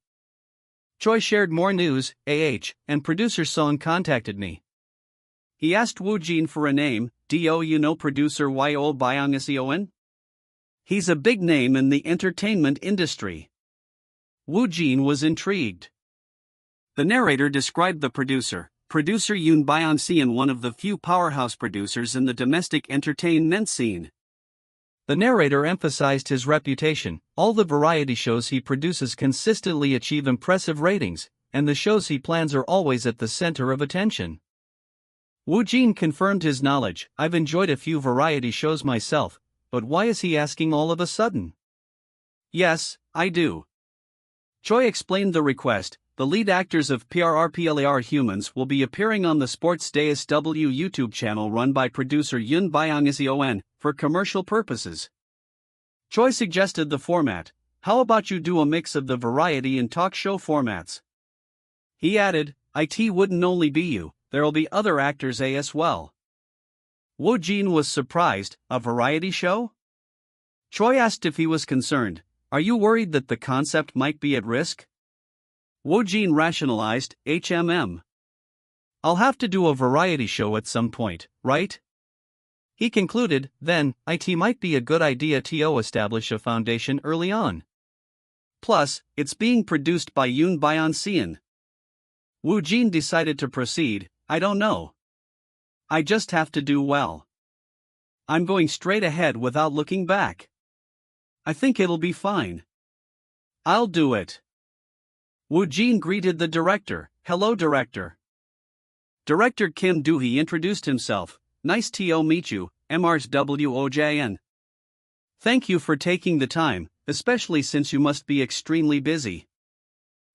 Choi shared more news, and producer Song contacted me. He asked Woojin for a name, you know producer Yo Byung-seon? He's a big name in the entertainment industry. Woojin was intrigued. The narrator described the producer Yoon Byung-seon, one of the few powerhouse producers in the domestic entertainment scene. The narrator emphasized his reputation, all the variety shows he produces consistently achieve impressive ratings, and the shows he plans are always at the center of attention. Woojin confirmed his knowledge, I've enjoyed a few variety shows myself, but why is he asking all of a sudden? Yes, I do. Choi explained the request, the lead actors of PRRPLAR Humans will be appearing on the Sports DSW YouTube channel run by producer Yoon Byung-seon, for commercial purposes. Choi suggested the format, how about you do a mix of the variety and talk show formats? He added, it wouldn't only be you, there'll be other actors as well. Woojin was surprised, a variety show? Choi asked if he was concerned, are you worried that the concept might be at risk? Woojin rationalized, I'll have to do a variety show at some point, right? He concluded, then, it might be a good idea to establish a foundation early on. Plus, it's being produced by Yoon Byung-seon. Woojin decided to proceed, I don't know. I just have to do well. I'm going straight ahead without looking back. I think it'll be fine. I'll do it. Woojin greeted the director, hello director. Director Kim Do-hee introduced himself, nice to meet you, MRSWOJN. Thank you for taking the time, especially since you must be extremely busy.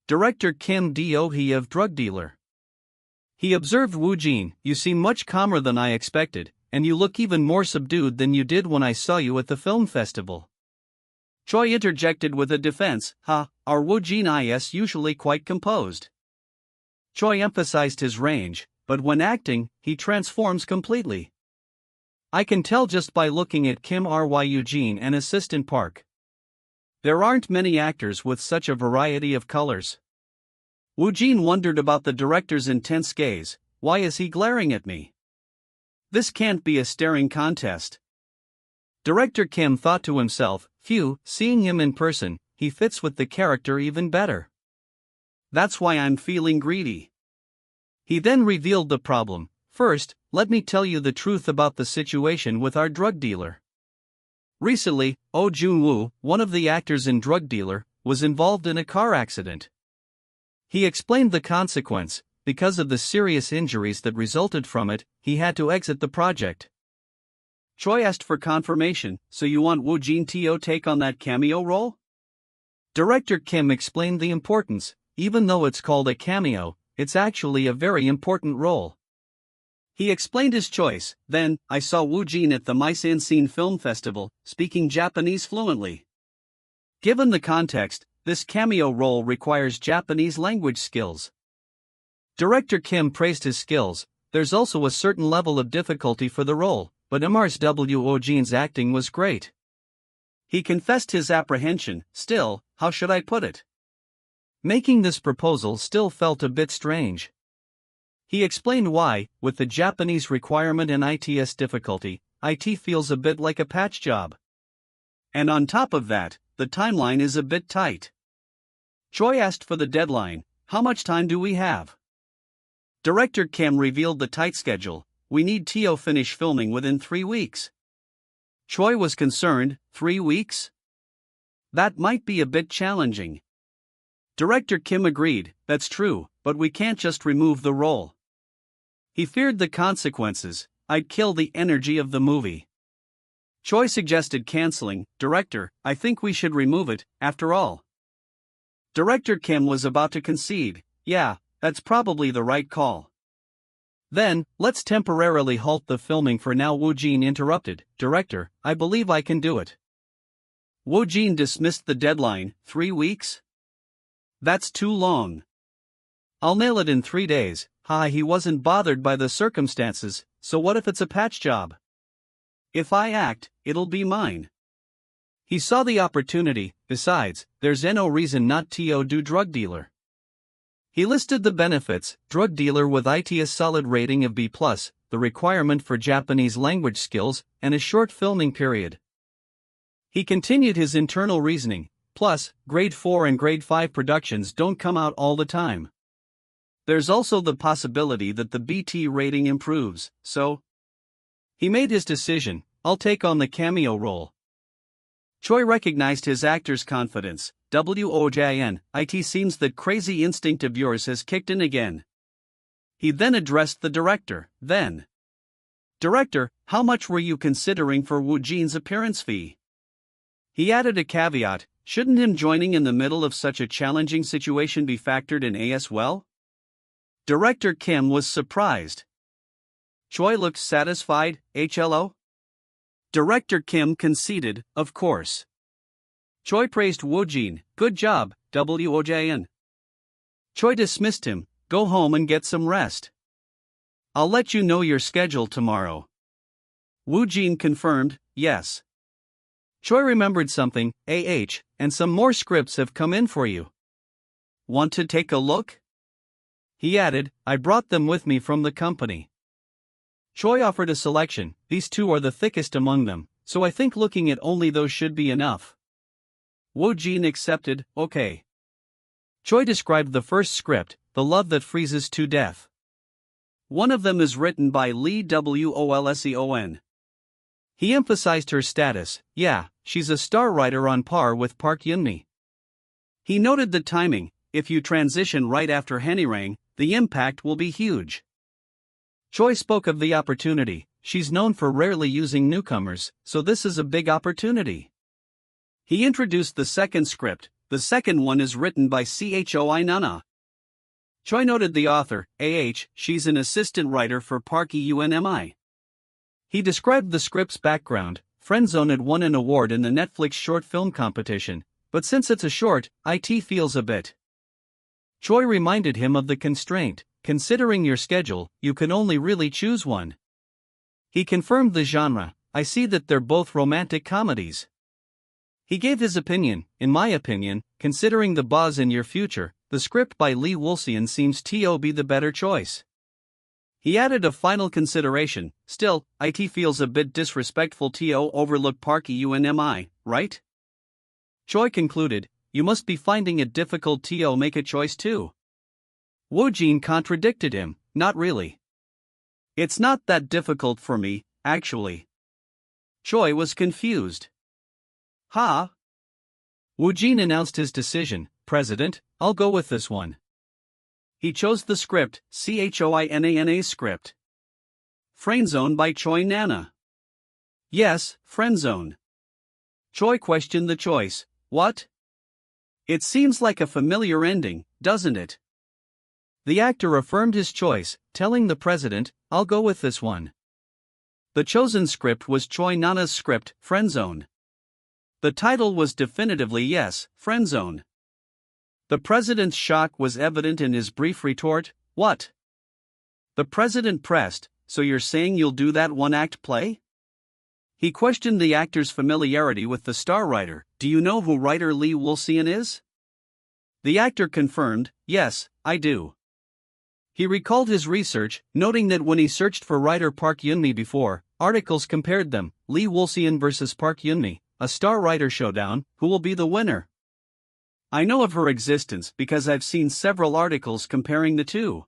Director Kim Do-hee of Drug Dealer. He observed Woojin, you seem much calmer than I expected, and you look even more subdued than you did when I saw you at the film festival. Choi interjected with a defense, our Woojin is usually quite composed. Choi emphasized his range, but when acting, he transforms completely. I can tell just by looking at Kim Ryujin and Assistant Park. There aren't many actors with such a variety of colors. Woojin wondered about the director's intense gaze, why is he glaring at me? This can't be a staring contest. Director Kim thought to himself, phew, seeing him in person, he fits with the character even better. That's why I'm feeling greedy. He then revealed the problem. First, let me tell you the truth about the situation with our drug dealer. Recently, Oh Jun-woo, one of the actors in Drug Dealer, was involved in a car accident. He explained the consequence, because of the serious injuries that resulted from it, he had to exit the project. Choi asked for confirmation, so you want Woojin to take on that cameo role? Director Kim explained the importance, even though it's called a cameo, it's actually a very important role. He explained his choice, then, I saw Woojin at the Mise-en-Scene Film Festival, speaking Japanese fluently. Given the context, this cameo role requires Japanese language skills. Director Kim praised his skills, there's also a certain level of difficulty for the role, but MRSWOJin's acting was great. He confessed his apprehension, still, how should I put it? Making this proposal still felt a bit strange. He explained why, with the Japanese requirement and IT's difficulty, IT feels a bit like a patch job. And on top of that, the timeline is a bit tight. Choi asked for the deadline. How much time do we have? Director Kim revealed the tight schedule. We need to finish filming within 3 weeks. Choi was concerned. 3 weeks? That might be a bit challenging. Director Kim agreed. That's true, but we can't just remove the role. He feared the consequences. I'd kill the energy of the movie. Choi suggested canceling. Director, I think we should remove it, after all. Director Kim was about to concede. Yeah, that's probably the right call. Then, let's temporarily halt the filming for now. Woojin interrupted. Director, I believe I can do it. Woojin dismissed the deadline. 3 weeks? That's too long. I'll nail it in 3 days. He wasn't bothered by the circumstances, so what if it's a patch job? If I act, it'll be mine. He saw the opportunity. Besides, there's no reason not to do drug dealer. He listed the benefits: drug dealer with a solid rating of B+, the requirement for Japanese language skills, and a short filming period. He continued his internal reasoning. Plus, grade 4 and grade 5 productions don't come out all the time. There's also the possibility that the BT rating improves, so he made his decision. I'll take on the cameo role. Choi recognized his actor's confidence. Woojin, it seems that crazy instinct of yours has kicked in again. He then addressed the director. Director, how much were you considering for Woojin's appearance fee? He added a caveat. Shouldn't him joining in the middle of such a challenging situation be factored in as well? Director Kim was surprised. Choi looked satisfied. HLO? Director Kim conceded, of course. Choi praised Woojin. Good job, Woojin. Choi dismissed him. Go home and get some rest. I'll let you know your schedule tomorrow. Woojin confirmed, yes. Choi remembered something. And some more scripts have come in for you. Want to take a look? He added, I brought them with me from the company. Choi offered a selection. These 2 are the thickest among them, so I think looking at only those should be enough. Woojin accepted. Okay. Choi described the first script, The Love That Freezes to Death. One of them is written by Lee Wolseon. He emphasized her status. Yeah, she's a star writer on par with Park Eun-mi. He noted the timing. If you transition right after Hanirang, the impact will be huge. Choi spoke of the opportunity. She's known for rarely using newcomers, so this is a big opportunity. He introduced the second script. The second one is written by Choi Nana. Choi noted the author. She's an assistant writer for Park Eun-mi. He described the script's background. Friendzone had won an award in the Netflix short film competition, but since it's a short, it feels a bit. Choi reminded him of the constraint. Considering your schedule, you can only really choose one. He confirmed the genre. I see that they're both romantic comedies. He gave his opinion. In my opinion, considering the buzz in your future, the script by Lee Wolseon seems to be the better choice. He added a final consideration. Still, it feels a bit disrespectful to overlook Park Eun-mi, right? Choi concluded, you must be finding it difficult to make a choice too. Woojin contradicted him, not really. It's not that difficult for me, actually. Choi was confused. Woojin announced his decision. President, I'll go with this one. He chose the script, Choinana's script. Friendzone by Choi Nana. Yes, Friendzone. Choi questioned the choice. What? It seems like a familiar ending, doesn't it? The actor affirmed his choice, telling the president, I'll go with this one. The chosen script was Choi Nana's script, Friendzone. The title was definitively yes, Friendzone. The president's shock was evident in his brief retort, what? The president pressed, so you're saying you'll do that one-act play? He questioned the actor's familiarity with the star writer. Do you know who writer Lee Wolseon is? The actor confirmed, yes, I do. He recalled his research, noting that when he searched for writer Park Eun-mi before, articles compared them, Lee Wolseon versus Park Eun-mi, a star writer showdown, who will be the winner? I know of her existence because I've seen several articles comparing the two.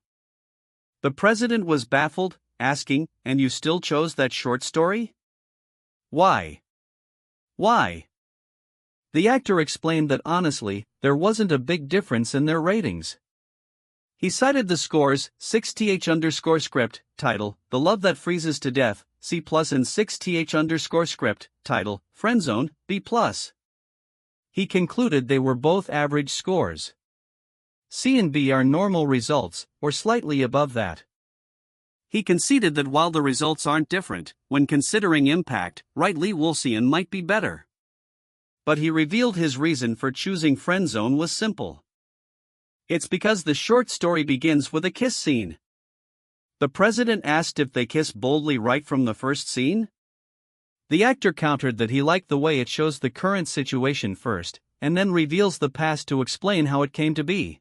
The president was baffled, asking, and you still chose that short story? Why? Why? The actor explained that honestly, there wasn't a big difference in their ratings. He cited the scores, 6th_script, title, The Love That Freezes to Death, C+, and 6th_script, title, Friendzone, B+. He concluded they were both average scores. C and B are normal results, or slightly above that. He conceded that while the results aren't different, when considering impact, Lee Woolsey might be better. But he revealed his reason for choosing Friendzone was simple. It's because the short story begins with a kiss scene. The president asked if they kiss boldly right from the first scene. The actor countered that he liked the way it shows the current situation first, and then reveals the past to explain how it came to be.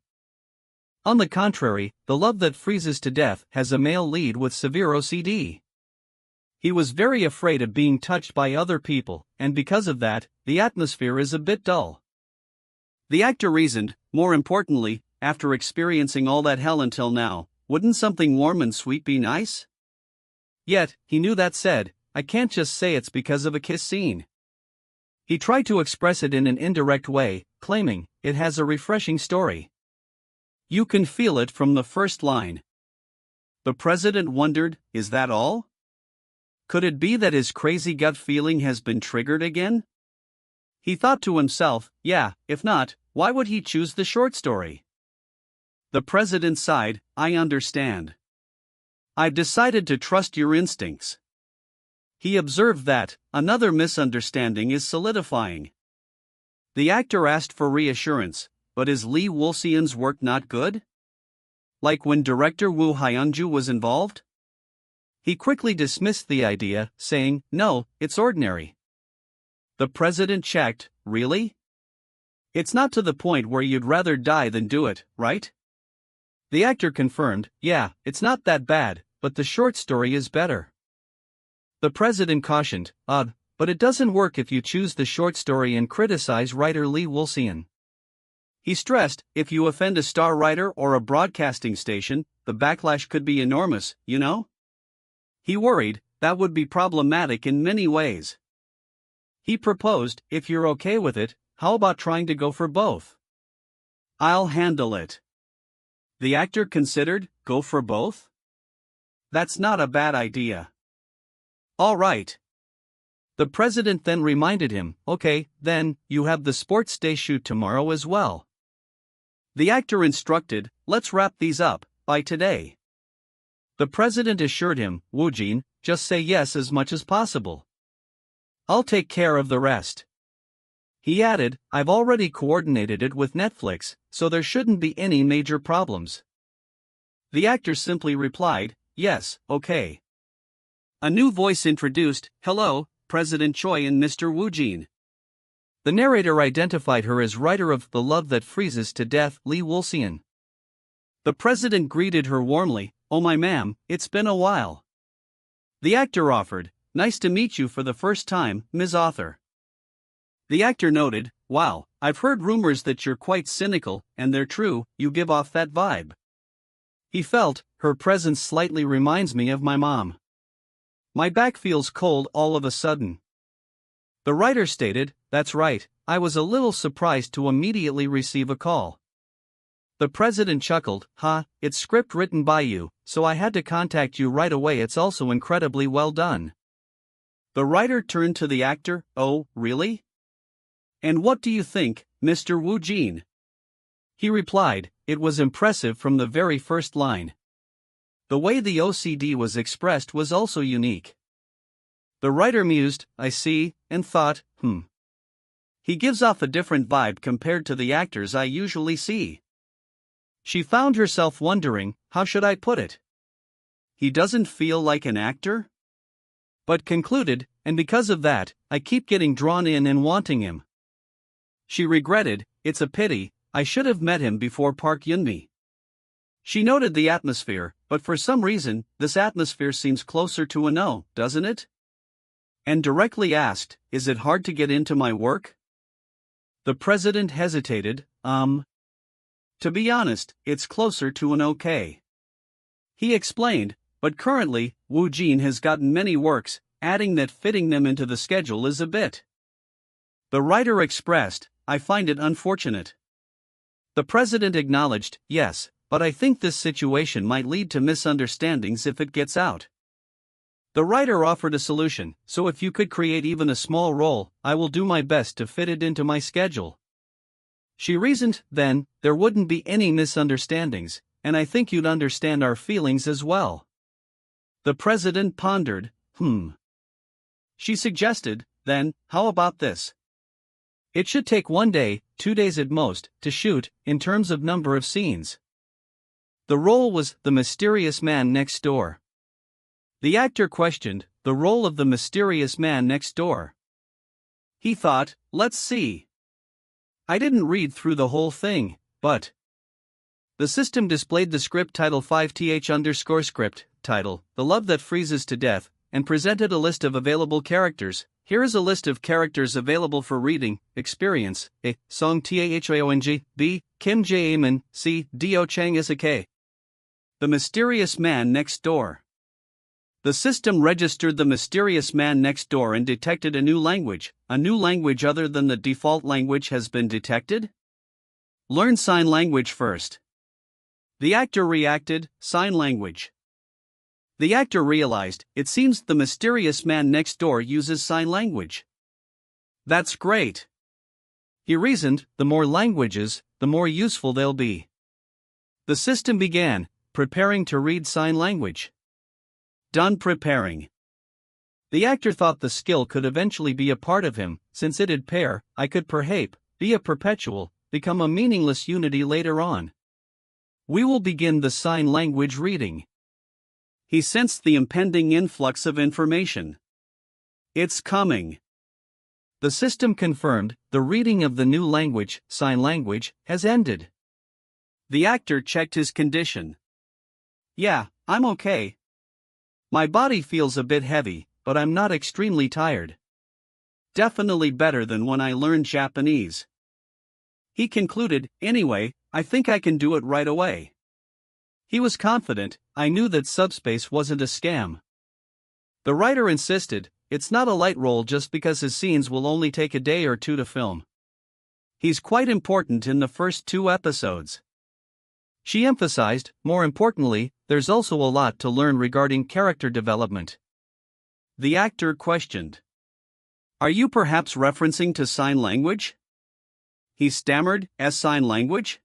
On the contrary, The Love That Freezes to Death has a male lead with severe OCD. He was very afraid of being touched by other people, and because of that, the atmosphere is a bit dull. The actor reasoned, more importantly, after experiencing all that hell until now, wouldn't something warm and sweet be nice? Yet, he knew that said, I can't just say it's because of a kiss scene. He tried to express it in an indirect way, claiming, it has a refreshing story. You can feel it from the first line. The president wondered, is that all? Could it be that his crazy gut feeling has been triggered again? He thought to himself, yeah, if not, why would he choose the short story? The president sighed, I understand. I've decided to trust your instincts. He observed that, another misunderstanding is solidifying. The actor asked for reassurance, but is Lee Woolsey's work not good? Like when director Woo Hyun-ju was involved? He quickly dismissed the idea, saying, no, it's ordinary. The president checked, really? It's not to the point where you'd rather die than do it, right? The actor confirmed, yeah, it's not that bad, but the short story is better. The president cautioned, but it doesn't work if you choose the short story and criticize writer Lee Woolsey. He stressed, if you offend a star writer or a broadcasting station, the backlash could be enormous, you know? He worried, that would be problematic in many ways. He proposed, if you're okay with it, how about trying to go for both? I'll handle it. The actor considered, go for both? That's not a bad idea. All right. The president then reminded him, okay, then, you have the sports day shoot tomorrow as well. The actor instructed, let's wrap these up, by today. The president assured him, Woojin, just say yes as much as possible. I'll take care of the rest. He added, I've already coordinated it with Netflix, so there shouldn't be any major problems. The actor simply replied, yes, okay. A new voice introduced, hello, President Choi and Mr. Woojin. The narrator identified her as writer of The Love That Freezes to Death, Lee Woolsey. The president greeted her warmly, oh my ma'am, it's been a while. The actor offered, nice to meet you for the first time, Ms. Author. The actor noted, wow, I've heard rumors that you're quite cynical, and they're true, you give off that vibe. He felt, her presence slightly reminds me of my mom. My back feels cold all of a sudden. The writer stated, that's right, I was a little surprised to immediately receive a call. The president chuckled, it's script written by you, so I had to contact you right away. It's also incredibly well done. The writer turned to the actor, oh, really? And what do you think, Mr. Woojin? He replied, it was impressive from the very first line. The way the OCD was expressed was also unique. The writer mused, I see, and thought, He gives off a different vibe compared to the actors I usually see. She found herself wondering, how should I put it? He doesn't feel like an actor? But concluded, and because of that, I keep getting drawn in and wanting him. She regretted, it's a pity, I should have met him before Park Eun-mi. She noted the atmosphere, but for some reason, this atmosphere seems closer to a no, doesn't it? And directly asked, is it hard to get into my work? The president hesitated, To be honest, it's closer to an okay. He explained, but currently, Woojin has gotten many works, adding that fitting them into the schedule is a bit. The writer expressed, I find it unfortunate. The president acknowledged, yes, but I think this situation might lead to misunderstandings if it gets out. The writer offered a solution, so if you could create even a small role, I will do my best to fit it into my schedule. She reasoned, then, there wouldn't be any misunderstandings, and I think you'd understand our feelings as well. The president pondered, She suggested, then, how about this? It should take 1 day, 2 days at most, to shoot, in terms of number of scenes. The role was the mysterious man next door. The actor questioned the role of the mysterious man next door. He thought, let's see. I didn't read through the whole thing, but. The system displayed the script title 5th_script title, The Love That Freezes to Death, and presented a list of available characters. Here is a list of characters available for reading: experience, A. Song Taehoang, B. Kim Jae-min, C. Do Chang Isake. The mysterious man next door. The system registered the mysterious man next door and detected a new language other than the default language has been detected? Learn sign language first. The actor reacted, sign language. The actor realized, it seems the mysterious man next door uses sign language. That's great. He reasoned, the more languages, the more useful they'll be. The system began, preparing to read sign language. Done preparing. The actor thought the skill could eventually be a part of him, since it'd pair, I could perhape, be a perpetual, become a meaningless unity later on. We will begin the sign language reading. He sensed the impending influx of information. It's coming. The system confirmed, the reading of the new language, sign language, has ended. The actor checked his condition. Yeah, I'm okay. My body feels a bit heavy, but I'm not extremely tired. Definitely better than when I learned Japanese. He concluded, anyway, I think I can do it right away. He was confident, I knew that subspace wasn't a scam. The writer insisted, it's not a light role just because his scenes will only take a day or two to film. He's quite important in the first 2 episodes. She emphasized, more importantly, there's also a lot to learn regarding character development. The actor questioned. Are you perhaps referencing to sign language? He stammered, as sign language?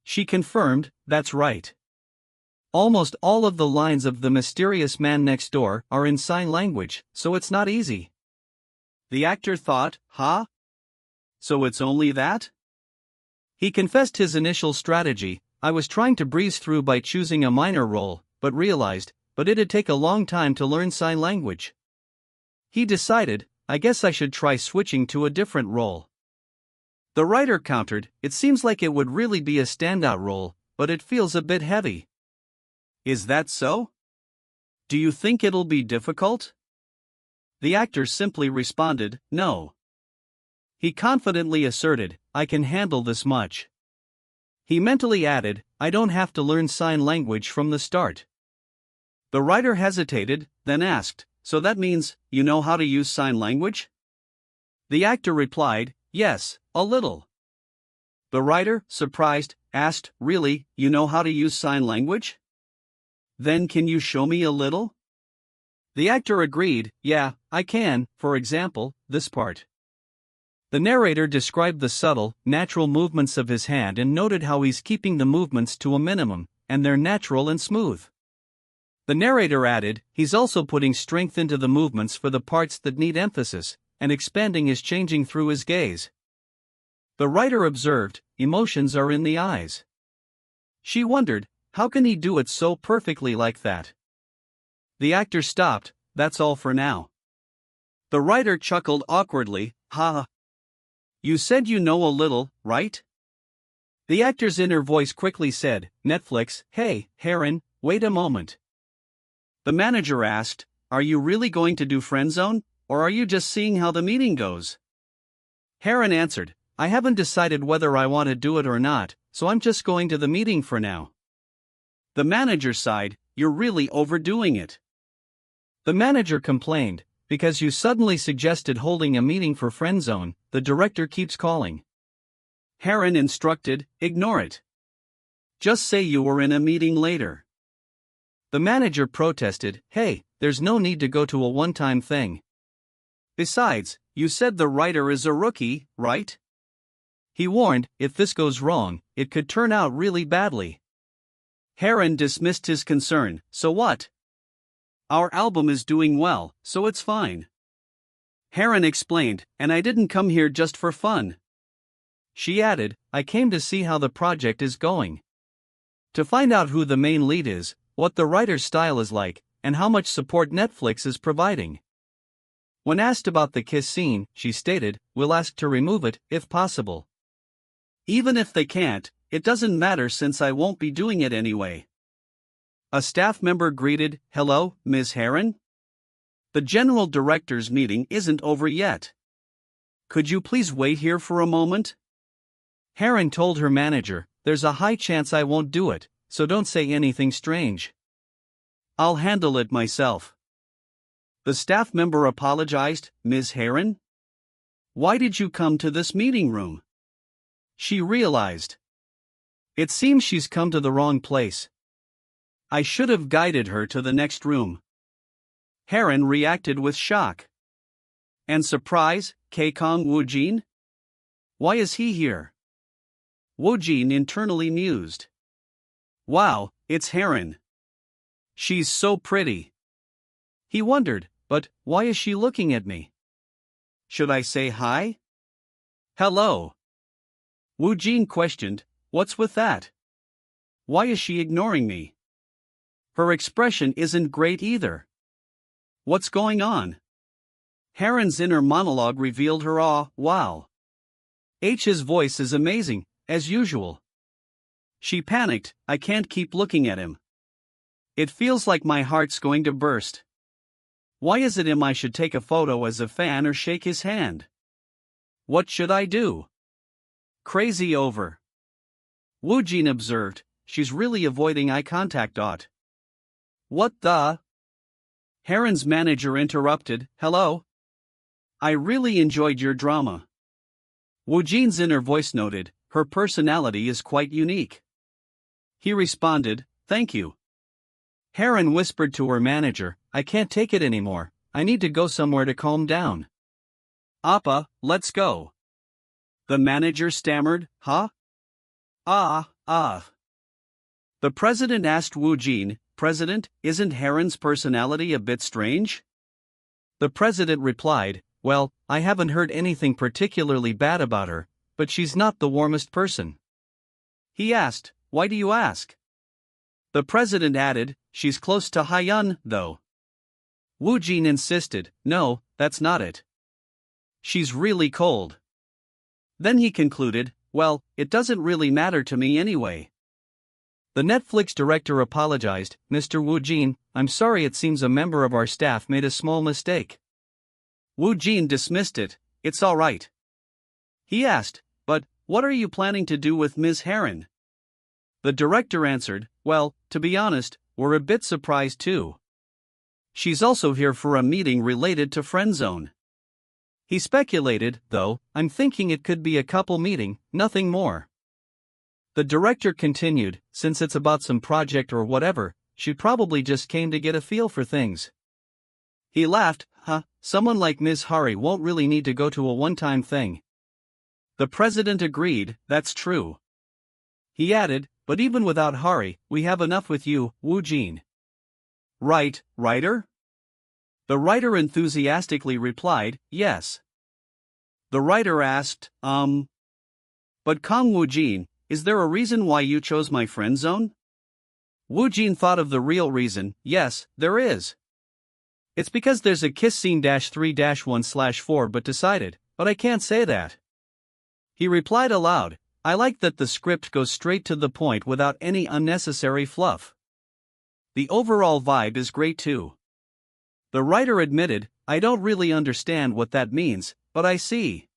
She confirmed, that's right. Almost all of the lines of The Mysterious Man Next Door are in sign language, so it's not easy. The actor thought, So it's only that? He confessed his initial strategy, I was trying to breeze through by choosing a minor role, but realized, it'd take a long time to learn sign language. He decided, I guess I should try switching to a different role. The writer countered, it seems like it would really be a standout role, but it feels a bit heavy. Is that so? Do you think it'll be difficult? The actor simply responded, no. He confidently asserted, I can handle this much. He mentally added, I don't have to learn sign language from the start. The writer hesitated, then asked, so that means, you know how to use sign language? The actor replied, yes, a little. The writer, surprised, asked, really, you know how to use sign language? Then can you show me a little? The actor agreed, yeah, I can, for example, this part. The narrator described the subtle, natural movements of his hand and noted how he's keeping the movements to a minimum, and they're natural and smooth. The narrator added, he's also putting strength into the movements for the parts that need emphasis, and expanding is changing through his gaze. The writer observed, emotions are in the eyes. She wondered, how can he do it so perfectly like that? The actor stopped, that's all for now. The writer chuckled awkwardly, ha. You said you know a little, right? The actor's inner voice quickly said, Netflix, hey, Heron, wait a moment. The manager asked, are you really going to do Friendzone, or are you just seeing how the meeting goes? Heron answered, I haven't decided whether I want to do it or not, so I'm just going to the meeting for now. The manager sighed, you're really overdoing it. The manager complained, because you suddenly suggested holding a meeting for friendzone, the director keeps calling. Heron instructed, ignore it. Just say you were in a meeting later. The manager protested, hey, there's no need to go to a one-time thing. Besides, you said the writer is a rookie, right? He warned, if this goes wrong, it could turn out really badly. Heron dismissed his concern, so what? Our album is doing well, so it's fine. Heron explained, and I didn't come here just for fun. She added, I came to see how the project is going. To find out who the main lead is, what the writer's style is like, and how much support Netflix is providing. When asked about the kiss scene, she stated, we'll ask to remove it, if possible. Even if they can't, it doesn't matter since I won't be doing it anyway. A staff member greeted, hello, Ms. Heron? The general director's meeting isn't over yet. Could you please wait here for a moment? Heron told her manager, there's a high chance I won't do it, so don't say anything strange. I'll handle it myself. The staff member apologized, Ms. Heron? Why did you come to this meeting room? She realized. It seems she's come to the wrong place. I should have guided her to the next room. Heron reacted with shock. And surprise, Kang Woojin? Why is he here? Woojin internally mused. Wow, it's Heron. She's so pretty. He wondered, but why is she looking at me? Should I say hi? Hello. Woojin questioned, what's with that? Why is she ignoring me? Her expression isn't great either. What's going on? Heron's inner monologue revealed her awe, wow. H's voice is amazing, as usual. She panicked, I can't keep looking at him. It feels like my heart's going to burst. Why is it I should take a photo as a fan or shake his hand? What should I do? Crazy over. Woojin observed, she's really avoiding eye contact. What the? Heron's manager interrupted, hello? I really enjoyed your drama. Woojin's inner voice noted, her personality is quite unique. He responded, thank you. Heron whispered to her manager, I can't take it anymore, I need to go somewhere to calm down. Appa, let's go. The manager stammered, huh? The president asked Woojin, President, isn't Heron's personality a bit strange? The president replied, well, I haven't heard anything particularly bad about her, but she's not the warmest person. He asked, why do you ask? The president added, she's close to Hyun, though. Woojin insisted, no, that's not it. She's really cold. Then he concluded, well, it doesn't really matter to me anyway. The Netflix director apologized, Mr. Woojin, I'm sorry, it seems a member of our staff made a small mistake. Woojin dismissed it, it's all right. He asked, but what are you planning to do with Ms. Heron? The director answered, well, to be honest, we're a bit surprised too. She's also here for a meeting related to Friendzone. He speculated, though, I'm thinking it could be a couple meeting, nothing more. The director continued, since it's about some project or whatever, she probably just came to get a feel for things. He laughed, someone like Ms. Hari won't really need to go to a one-time thing. The president agreed, that's true. He added, but even without Hari, we have enough with you, Woojin. Right, writer? The writer enthusiastically replied, yes. The writer asked, But Kang Woojin, is there a reason why you chose my friend zone? Woojin thought of the real reason, yes, there is. It's because there's a kiss scene -3-1/4 but decided, but I can't say that. He replied aloud, I like that the script goes straight to the point without any unnecessary fluff. The overall vibe is great too. The writer admitted, I don't really understand what that means, but I see.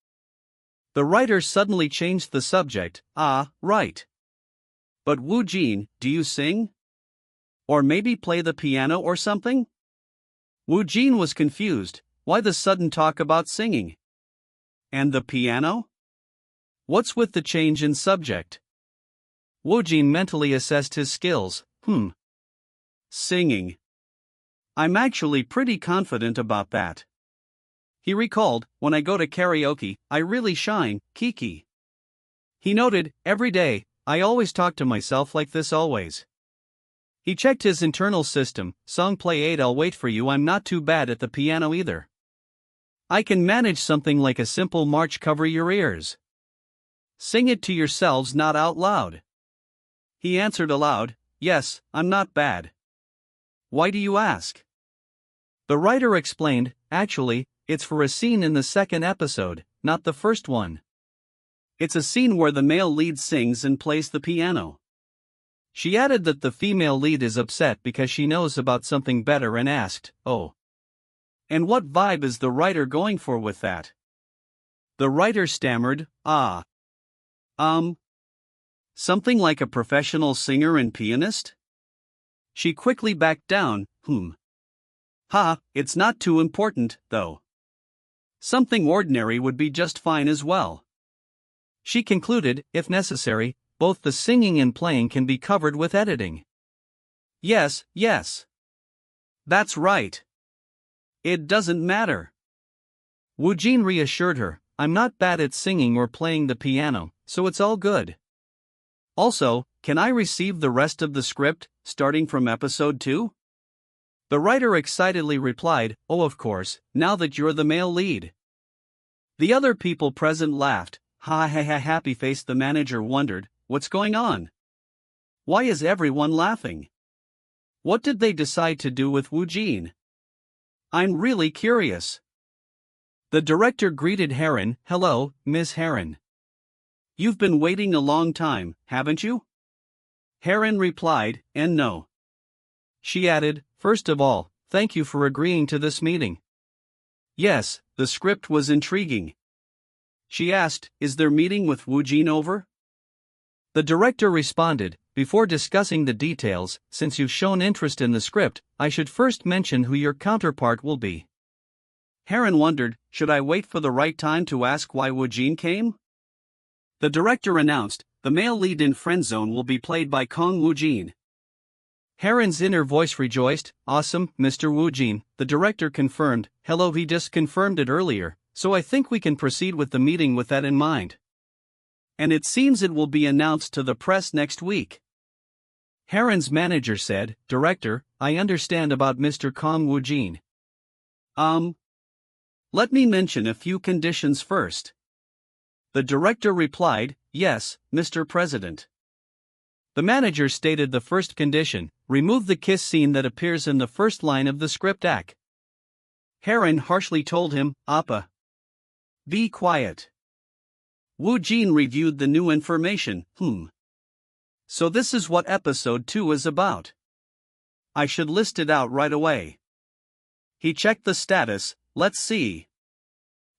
The writer suddenly changed the subject. Ah, right. But Woojin, do you sing? Or maybe play the piano or something? Woojin was confused. Why the sudden talk about singing? And the piano? What's with the change in subject? Woojin mentally assessed his skills. Singing. I'm actually pretty confident about that. He recalled, when I go to karaoke, I really shine, Kiki. He noted, every day, I always talk to myself like this always. He checked his internal system, song play 8 I'll wait for you I'm not too bad at the piano either. I can manage something like a simple march cover your ears. Sing it to yourselves not out loud. He answered aloud, yes, I'm not bad. Why do you ask? The writer explained, actually, it's for a scene in the second episode, not the first one. It's a scene where the male lead sings and plays the piano. She added that the female lead is upset because she knows about something better and asked, oh. And what vibe is the writer going for with that? The writer stammered, something like a professional singer and pianist? She quickly backed down, it's not too important, though. Something ordinary would be just fine as well. She concluded, if necessary, both the singing and playing can be covered with editing. Yes. That's right. It doesn't matter. Woojin reassured her, I'm not bad at singing or playing the piano, so it's all good. Also, can I receive the rest of the script, starting from episode 2? The writer excitedly replied, oh of course, now that you're the male lead. The other people present laughed. Happy-faced the manager wondered, what's going on? Why is everyone laughing? What did they decide to do with Woojin? I'm really curious. The director greeted Heron, hello, Miss Heron. You've been waiting a long time, haven't you? Heron replied, and no. She added, first of all, thank you for agreeing to this meeting. Yes, the script was intriguing. She asked, is their meeting with Woojin over? The director responded, before discussing the details, since you've shown interest in the script, I should first mention who your counterpart will be. Heron wondered, should I wait for the right time to ask why Woojin came? The director announced, the male lead in Friendzone will be played by Kang Woojin. Heron's inner voice rejoiced, awesome, Mr. Woojin, the director confirmed, hello he just confirmed it earlier, so I think we can proceed with the meeting with that in mind. And it seems it will be announced to the press next week. Heron's manager said, Director, I understand about Mr. Kang Woojin. Let me mention a few conditions first. The director replied, yes, Mr. President. The manager stated the first condition, remove the kiss scene that appears in the first line of the script act. Heron harshly told him, Appa. Be quiet. Woojin reviewed the new information, So this is what episode 2 is about. I should list it out right away. He checked the status, let's see.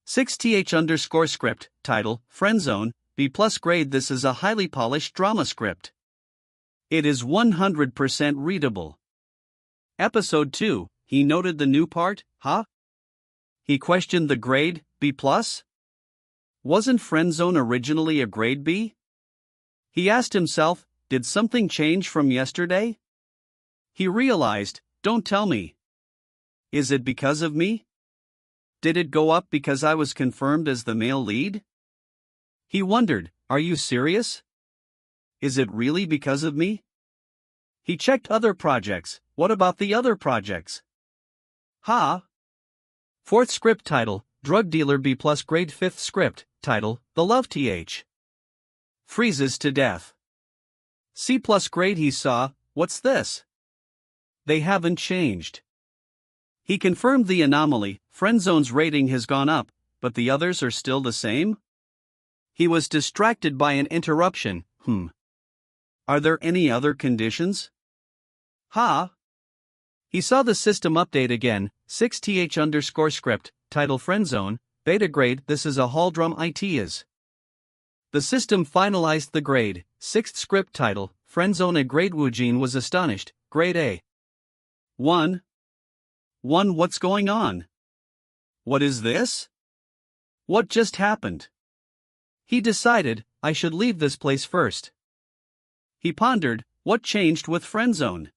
6th_script, title, Friendzone, B+ grade. This is a highly polished drama script. It is 100% readable. Episode 2, he noted the new part, He questioned the grade, B+? Wasn't Friendzone originally a grade B? He asked himself, did something change from yesterday? He realized, don't tell me. Is it because of me? Did it go up because I was confirmed as the male lead? He wondered, are you serious? Is it really because of me? He checked other projects, what about the other projects? 4th script title, Drug Dealer B+ grade. 5th script, title, The Love Th. Freezes to death. C+ grade. He saw, what's this? They haven't changed. He confirmed the anomaly, Friendzone's rating has gone up, but the others are still the same? He was distracted by an interruption, Are there any other conditions? He saw the system update again, 6th_script, title Friendzone, beta grade. This is a Haldrum it is. The system finalized the grade, 6th script title, Friendzone. Grade. Woojin was astonished, grade A. 1. What's going on? What is this? What just happened? He decided, I should leave this place first. He pondered, what changed with Friendzone?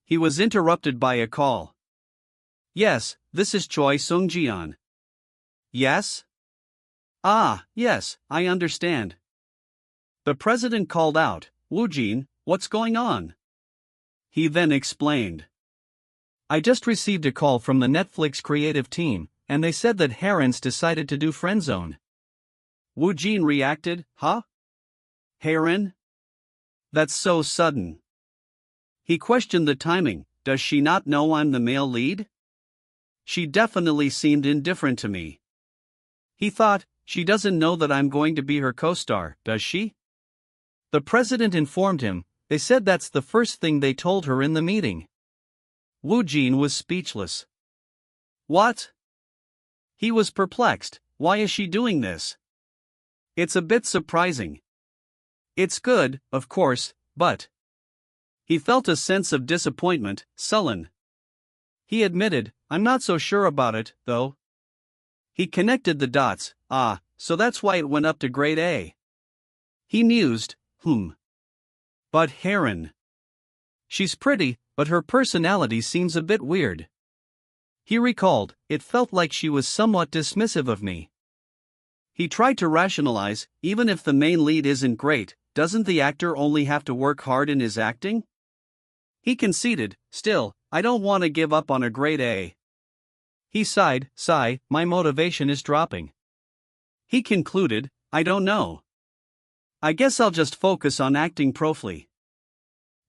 He was interrupted by a call. Yes, this is Choi Sung-jian. Yes? Ah, yes, I understand. The president called out, Woojin, what's going on? He then explained. I just received a call from the Netflix creative team, and they said that Haren's decided to do Friendzone. Woojin reacted, huh? Haren? That's so sudden. He questioned the timing, does she not know I'm the male lead? She definitely seemed indifferent to me. He thought, she doesn't know that I'm going to be her co-star, does she? The president informed him, they said that's the first thing they told her in the meeting. Woojin was speechless. What? He was perplexed, why is she doing this? It's a bit surprising. It's good, of course, but... He felt a sense of disappointment, sullen. He admitted, I'm not so sure about it, though. He connected the dots, so that's why it went up to grade A. He mused, But Haren. She's pretty, but her personality seems a bit weird. He recalled, it felt like she was somewhat dismissive of me. He tried to rationalize, even if the main lead isn't great, doesn't the actor only have to work hard in his acting? He conceded, still, I don't want to give up on a grade A. He sighed, my motivation is dropping. He concluded, I don't know. I guess I'll just focus on acting properly.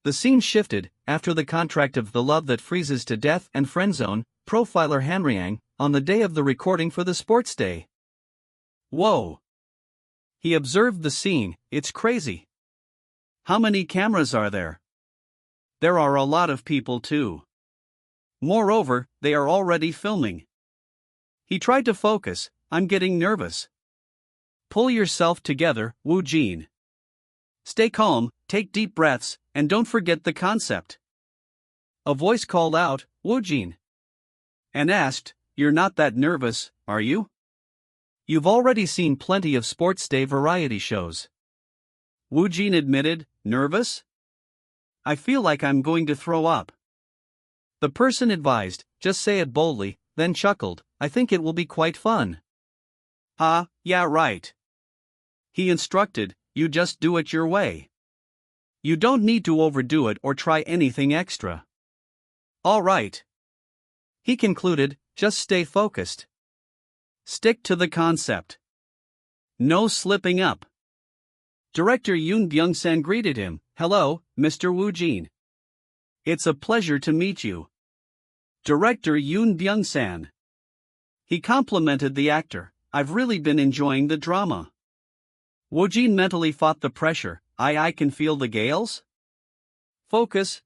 The scene shifted, after the contract of The Love That Freezes to Death and Friendzone, profiler Hanryang, on the day of the recording for the sports day. Whoa! He observed the scene, it's crazy. How many cameras are there? There are a lot of people too. Moreover, they are already filming. He tried to focus, I'm getting nervous. Pull yourself together, Woojin. Stay calm, take deep breaths, and don't forget the concept. A voice called out, Woojin. And asked, you're not that nervous, are you? You've already seen plenty of sports day variety shows. Woojin admitted, nervous? I feel like I'm going to throw up. The person advised, just say it boldly, then chuckled, I think it will be quite fun. Yeah right. He instructed, you just do it your way. You don't need to overdo it or try anything extra. All right. He concluded, just stay focused. Stick to the concept. No slipping up. Director Yoon Byung-san greeted him, hello, Mr. Woojin. It's a pleasure to meet you. Director Yoon Byung-san. He complimented the actor, I've really been enjoying the drama. Woojin mentally fought the pressure, I can feel the gales? Focus.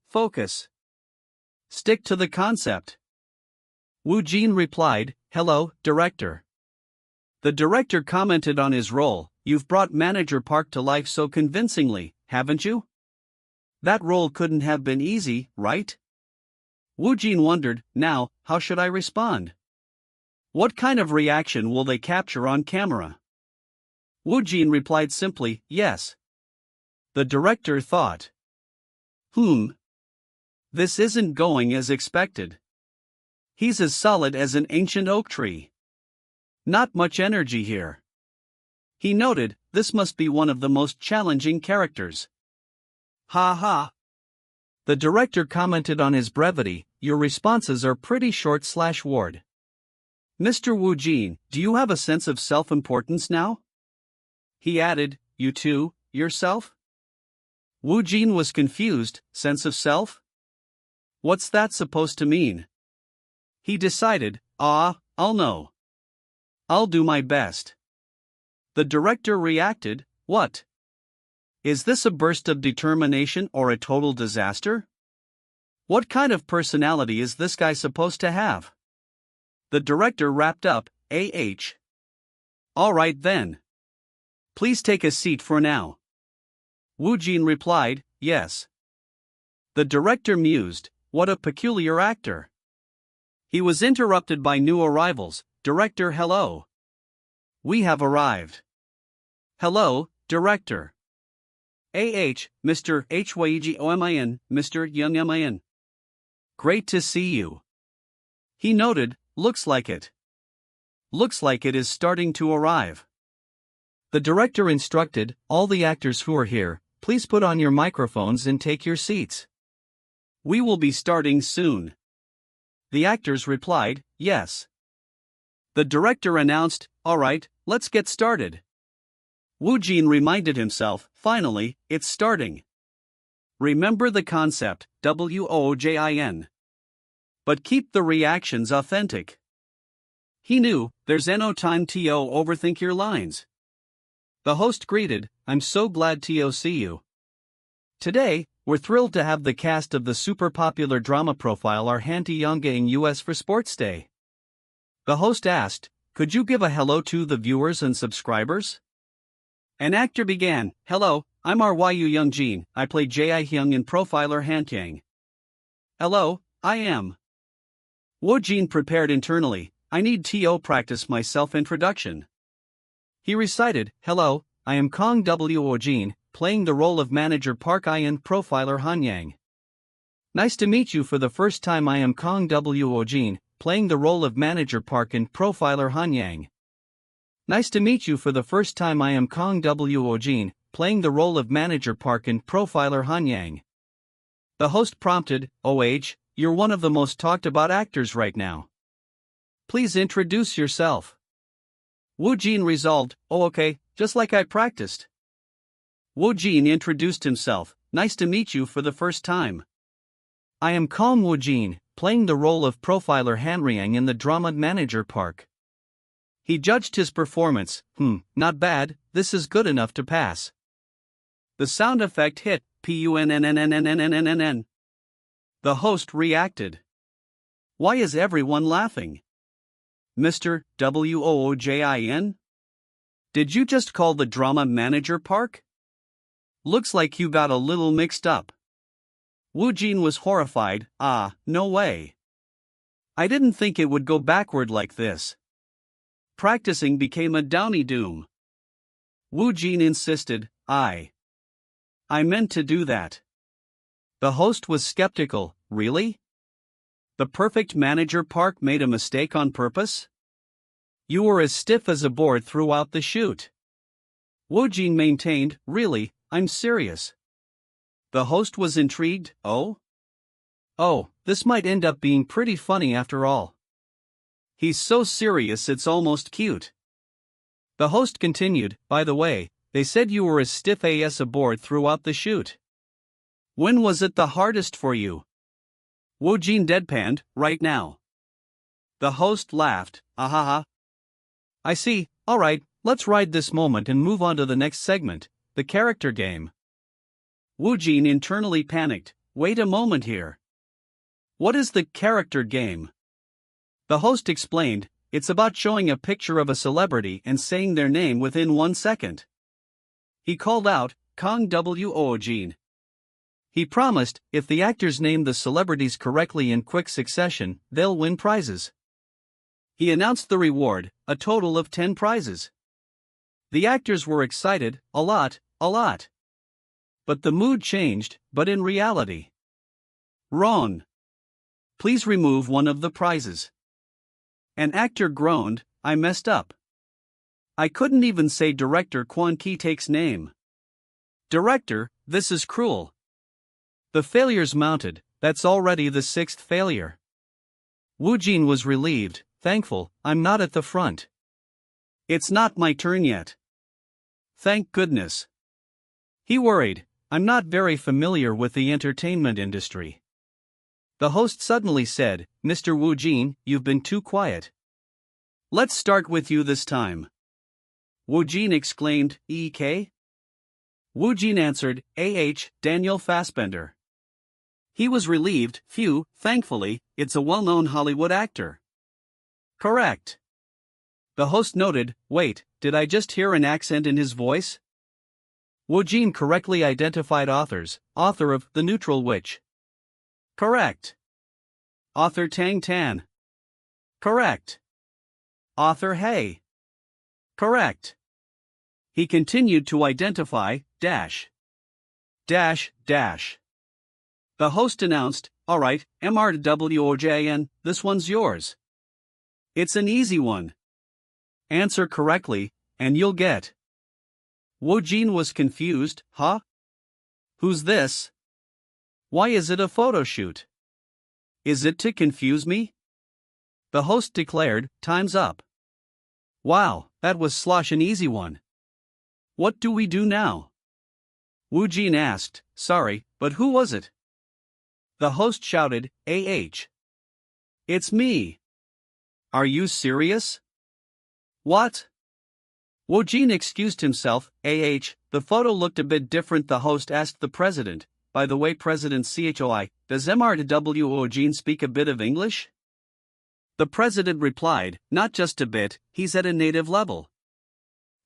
Stick to the concept. Woojin replied, hello, director. The director commented on his role, you've brought Manager Park to life so convincingly, haven't you? That role couldn't have been easy, right? Woojin wondered, now, how should I respond? What kind of reaction will they capture on camera? Woojin replied simply, yes. The director thought. This isn't going as expected. He's as solid as an ancient oak tree. Not much energy here. He noted, this must be one of the most challenging characters. Ha. The director commented on his brevity, your responses are pretty short/word. Mr. Woojin, do you have a sense of self-importance now? He added, you too, yourself? Woojin was confused, sense of self? What's that supposed to mean? He decided, I'll know. I'll do my best. The director reacted, what? Is this a burst of determination or a total disaster? What kind of personality is this guy supposed to have? The director wrapped up, All right then. Please take a seat for now. Woojin replied, yes. The director mused, what a peculiar actor. He was interrupted by new arrivals. Director, hello. We have arrived. Hello, director. Mr. Hyeomin, Mr. Youngmin. Great to see you. He noted, looks like it. Looks like it is starting to arrive. The director instructed, all the actors who are here, please put on your microphones and take your seats. We will be starting soon. The actors replied, yes. The director announced, all right, let's get started. Woojin reminded himself, finally, it's starting. Remember the concept, WOJIN. But keep the reactions authentic. He knew, there's no time to overthink your lines. The host greeted, I'm so glad to see you. Today, we're thrilled to have the cast of the super popular drama profile our Hanti Yonggaing US for Sports Day. The host asked, could you give a hello to the viewers and subscribers? An actor began, hello, I'm Ryu Youngjin, I play Ji Hyung in Profiler Hantyang. Hello, I am. Woojin prepared internally, I need to practice my self-introduction. He recited, hello, I am Kang Woojin, playing the role of Manager Park in Profiler Hanyang. Nice to meet you for the first time. I am Kang Woojin, playing the role of Manager Park in Profiler Hanyang. Nice to meet you for the first time. I am Kang Woojin, playing the role of Manager Park in Profiler Hanyang. The host prompted, you're one of the most talked about actors right now. Please introduce yourself. Woojin resolved, okay, just like I practiced. Woojin introduced himself, nice to meet you for the first time. I am Kang Woojin, playing the role of Profiler Hanryang in the drama Manager Park. He judged his performance, not bad, this is good enough to pass. The sound effect hit, PUNNNNNNNNN. The host reacted. Why is everyone laughing? Mr. Woojin? Did you just call the drama Manager Park? Looks like you got a little mixed up. Woojin was horrified, no way. I didn't think it would go backward like this. Practicing became a downy doom. Woojin insisted, I meant to do that. The host was skeptical, really? The perfect Manager Park made a mistake on purpose? You were as stiff as a board throughout the shoot. Woojin maintained, really, I'm serious. The host was intrigued, oh, this might end up being pretty funny after all. He's so serious it's almost cute. The host continued, by the way, they said you were as stiff as a board throughout the shoot. When was it the hardest for you? Woojin deadpanned, right now. The host laughed, ahaha. I see, alright, let's ride this moment and move on to the next segment, the character game. Woojin internally panicked, wait a moment here. What is the character game? The host explained, it's about showing a picture of a celebrity and saying their name within 1 second. He called out, Kang Woojin. He promised, if the actors name the celebrities correctly in quick succession, they'll win prizes. He announced the reward, a total of 10 prizes. The actors were excited, a lot. But the mood changed, but in reality. Wrong. Please remove one of the prizes. An actor groaned, I messed up. I couldn't even say director Kwon Ki-taek's name. Director, this is cruel. The failures mounted, that's already the 6th failure. Woojin was relieved, thankful, I'm not at the front. It's not my turn yet. Thank goodness. He worried, I'm not very familiar with the entertainment industry. The host suddenly said, Mr. Woojin, you've been too quiet. Let's start with you this time. Woojin exclaimed, EK? Woojin answered, Daniel Fassbender. He was relieved, phew, thankfully, it's a well-known Hollywood actor. Correct. The host noted, wait, did I just hear an accent in his voice? Woojin correctly identified authors, author of The Neutral Witch. Correct. Author Tang Tan. Correct. Author Hey. Correct. He continued to identify, dash. Dash, dash. The host announced, alright, MRWOJN, this one's yours. It's an easy one. Answer correctly, and you'll get. Woojin was confused, huh? Who's this? Why is it a photo shoot? Is it to confuse me? The host declared, time's up. Wow, that was slosh an easy one. What do we do now? Woojin asked, sorry, but who was it? The host shouted, AH. It's me. Are you serious? What? Woojin excused himself, the photo looked a bit different. The host asked the president, by the way, President CHOI, does MRW Woojin speak a bit of English? The president replied, not just a bit, he's at a native level.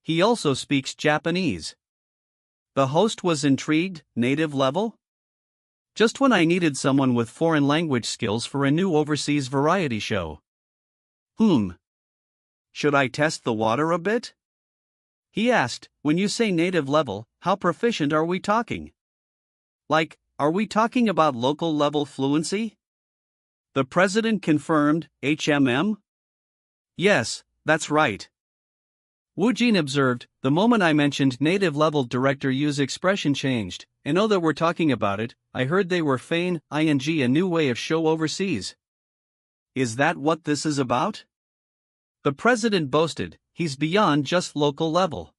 He also speaks Japanese. The host was intrigued, native level? Just when I needed someone with foreign language skills for a new overseas variety show. Should I test the water a bit? He asked, when you say native level, how proficient are we talking? Like, are we talking about local level fluency? The president confirmed, HMM? Yes, that's right. Woojin observed, the moment I mentioned native level, director Yu's expression changed, and oh that we're talking about it, I heard they were feign, ing a new way of show overseas. Is that what this is about? The president boasted, he's beyond just local level.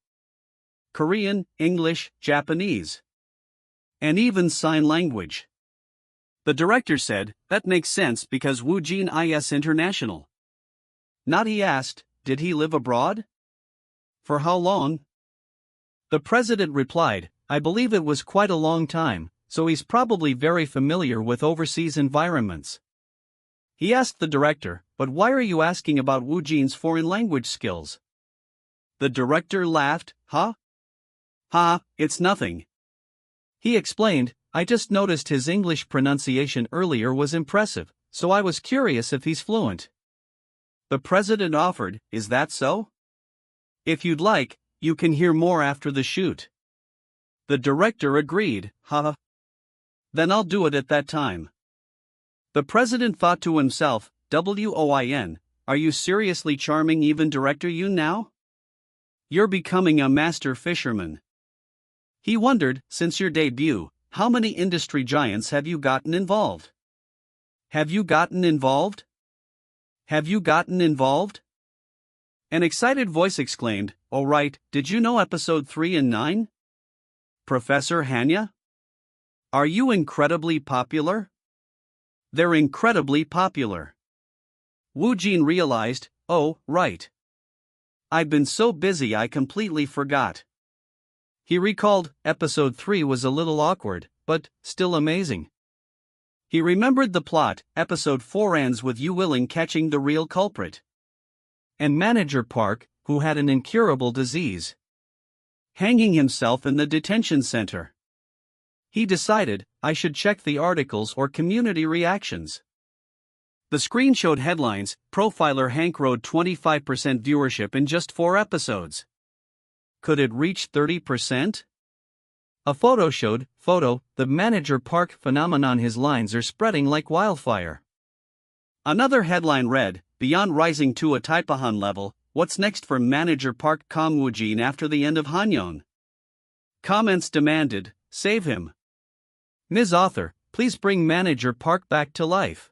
Korean, English, Japanese. And even sign language. The director said, that makes sense because Woojin is international. Not, he asked, did he live abroad? For how long? The president replied, I believe it was quite a long time, so he's probably very familiar with overseas environments. He asked the director, but why are you asking about Woojin's foreign language skills? The director laughed, huh? It's nothing. He explained, I just noticed his English pronunciation earlier was impressive, so I was curious if he's fluent. The president offered, is that so? If you'd like, you can hear more after the shoot. The director agreed, Then I'll do it at that time. The president thought to himself, WOIN, are you seriously charming even Director Yoon now? You're becoming a master fisherman. He wondered, since your debut, how many industry giants have you gotten involved? Have you gotten involved? Have you gotten involved? An excited voice exclaimed, oh right, did you know episode 3 and 9? Professor Hanya? Are you incredibly popular? They're incredibly popular. Woojin realized, oh, right. I've been so busy I completely forgot. He recalled, episode 3 was a little awkward, but still amazing. He remembered the plot, episode 4 ends with Yu Willing catching the real culprit. And Manager Park, who had an incurable disease, hanging himself in the detention center. He decided, I should check the articles or community reactions. The screen showed headlines, Profiler Hank rode 25% viewership in just 4 episodes. Could it reach 30%? A photo showed, the Manager Park phenomenon, his lines are spreading like wildfire. Another headline read, Beyond rising to a Taipahan level, what's next for Manager Park Kang Woojin after the end of Hanyeon? Comments demanded, save him. Ms. Author, please bring Manager Park back to life.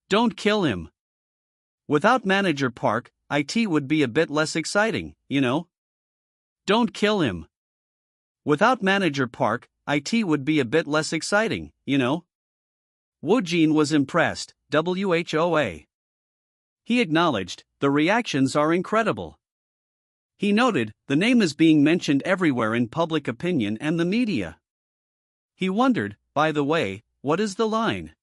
Don't kill him. Without Manager Park, IT would be a bit less exciting, you know? Don't kill him. Without Manager Park, IT would be a bit less exciting, you know? Woojin was impressed, WHOA. He acknowledged, the reactions are incredible. He noted, the name is being mentioned everywhere in public opinion and the media. He wondered, by the way, what is the line?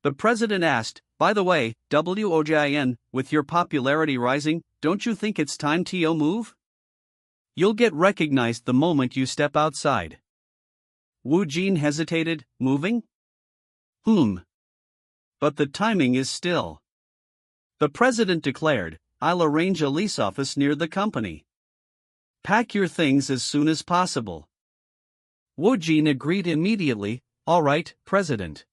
The president asked, by the way, WOJIN, with your popularity rising, don't you think it's time to move? You'll get recognized the moment you step outside. Woojin hesitated, moving? But the timing is still. The president declared, I'll arrange a lease office near the company. Pack your things as soon as possible. Woojin agreed immediately, all right, president.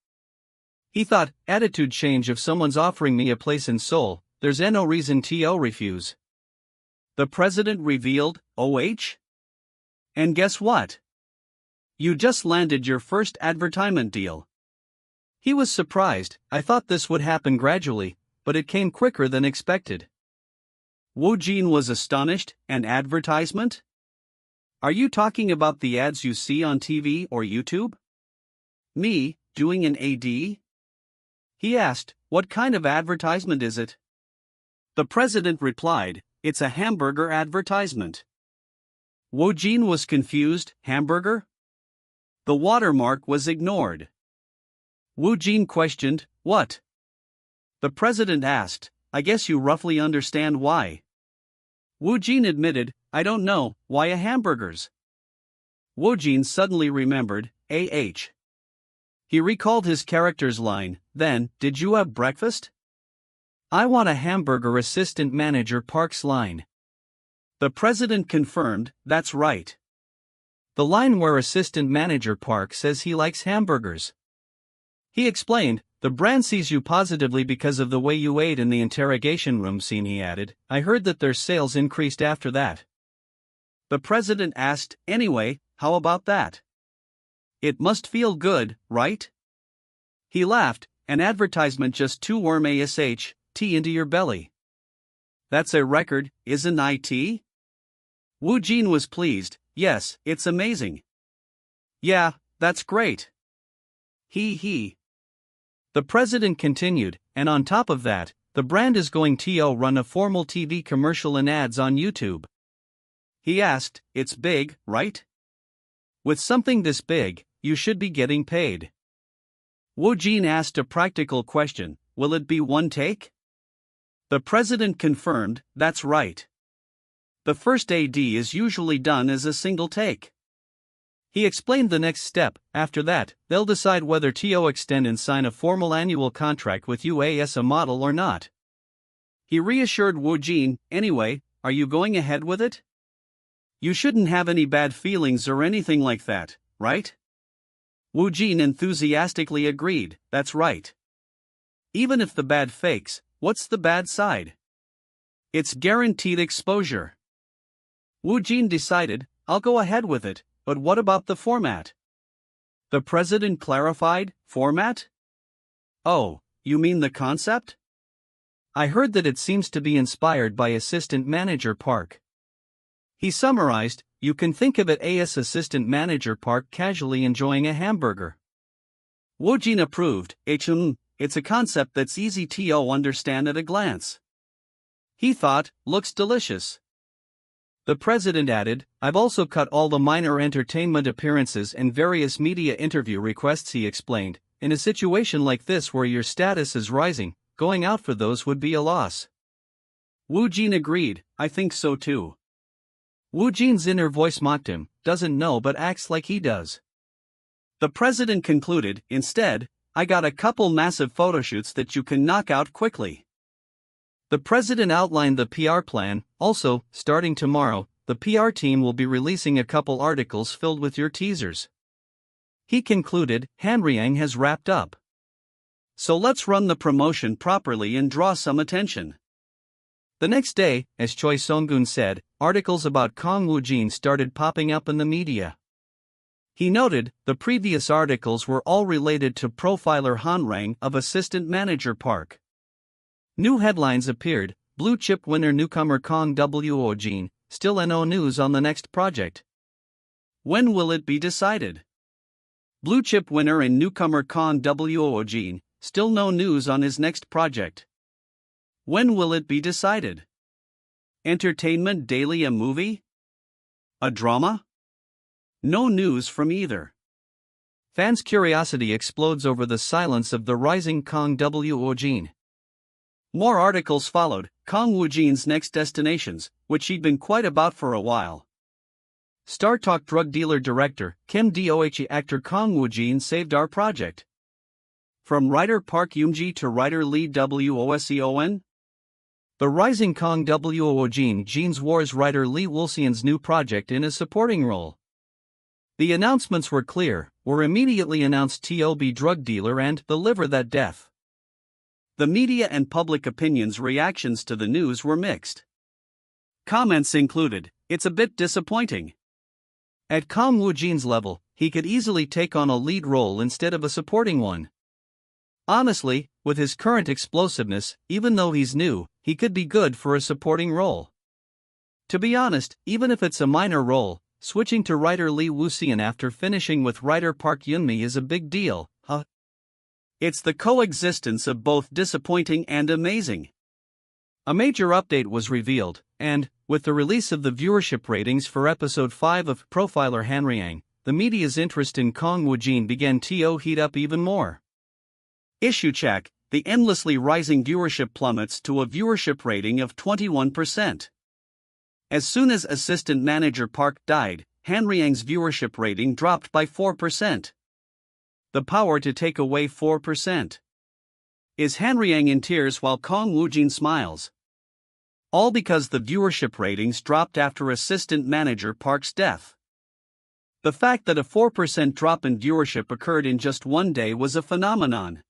He thought, attitude change if someone's offering me a place in Seoul, there's no reason to refuse. The president revealed, OH? And guess what? You just landed your first advertisement deal. He was surprised. I thought this would happen gradually, but it came quicker than expected. Woojin was astonished. An advertisement? Are you talking about the ads you see on TV or YouTube? Me, doing an AD? He asked, what kind of advertisement is it? The president replied, it's a hamburger advertisement. Woojin was confused. Hamburger? The watermark was ignored. Woojin questioned, what? The president asked, I guess you roughly understand why. Woojin admitted, I don't know, why a hamburgers? Woojin suddenly remembered, AH. He recalled his character's line, then, did you have breakfast? I want a hamburger, assistant manager Park's line. The president confirmed, that's right. The line where assistant manager Park says he likes hamburgers. He explained, the brand sees you positively because of the way you ate in the interrogation room scene. He added, I heard that their sales increased after that. The president asked, anyway, how about that? It must feel good, right? He laughed, an advertisement just to worm tea into your belly. That's a record, isn't it? Woojin was pleased, yes, it's amazing. Yeah, that's great. He. The president continued, and on top of that, the brand is going to run a formal TV commercial and ads on YouTube. He asked, it's big, right? With something this big, you should be getting paid. Woojin asked a practical question, will it be one take? The president confirmed, that's right. The first AD is usually done as a single take. He explained the next step. After that, they'll decide whether to extend and sign a formal annual contract with you as a model or not. He reassured Woojin, anyway, are you going ahead with it? You shouldn't have any bad feelings or anything like that, right? Woojin enthusiastically agreed, that's right. Even if the bad fakes, what's the bad side? It's guaranteed exposure. Woojin decided, I'll go ahead with it, but what about the format? The president clarified, format? Oh, you mean the concept? I heard that it seems to be inspired by assistant manager Park. He summarized, you can think of it as assistant manager Park casually enjoying a hamburger. Woojin approved, it's a concept that's easy to understand at a glance. He thought, looks delicious. The president added, I've also cut all the minor entertainment appearances and various media interview requests. He explained, in a situation like this where your status is rising, going out for those would be a loss. Woojin agreed, I think so too. Woojin's inner voice mocked him, doesn't know but acts like he does. The president concluded, instead, I got a couple massive photoshoots that you can knock out quickly. The president outlined the PR plan. Also, starting tomorrow, the PR team will be releasing a couple articles filled with your teasers. He concluded, Hanryang has wrapped up. So let's run the promotion properly and draw some attention. The next day, as Choi Song-gun said, articles about Kang Woojin started popping up in the media. He noted, the previous articles were all related to profiler Hanryang of assistant manager Park. New headlines appeared, blue chip winner newcomer Kang Woojin, still no news on the next project. When will it be decided? Blue chip winner and newcomer Kang Woojin, still no news on his next project. When will it be decided? Entertainment Daily, a movie? A drama? No news from either. Fans' curiosity explodes over the silence of the rising Kang Woojin. More articles followed, Kang Woojin's next destinations, which she'd been quite about for a while. Star Talk drug dealer director, Kim Dohe actor Kang Woojin saved our project. From writer Park Yoon-ji to writer Lee Woseon? The rising Kang Woojin Jeans Wars writer Lee Woseon's new project in a supporting role. The announcements were clear, were immediately announced TOB drug dealer and The Liver That Death. The media and public opinion's reactions to the news were mixed. Comments included, "It's a bit disappointing." At Kang Woojin's level, he could easily take on a lead role instead of a supporting one. Honestly, with his current explosiveness, even though he's new, he could be good for a supporting role. To be honest, even if it's a minor role, switching to writer Lee Woseon after finishing with writer Park Yoon-mi is a big deal, huh? It's the coexistence of both disappointing and amazing. A major update was revealed, and, with the release of the viewership ratings for episode 5 of Profiler Hanryang, the media's interest in Kang Woojin began to heat up even more. Issue check, the endlessly rising viewership plummets to a viewership rating of 21%. As soon as assistant manager Park died, Hanryang's viewership rating dropped by 4%. The power to take away 4%. Is Hanryang in tears while Kang Woojin smiles? All because the viewership ratings dropped after assistant manager Park's death. The fact that a 4% drop in viewership occurred in just one day was a phenomenon.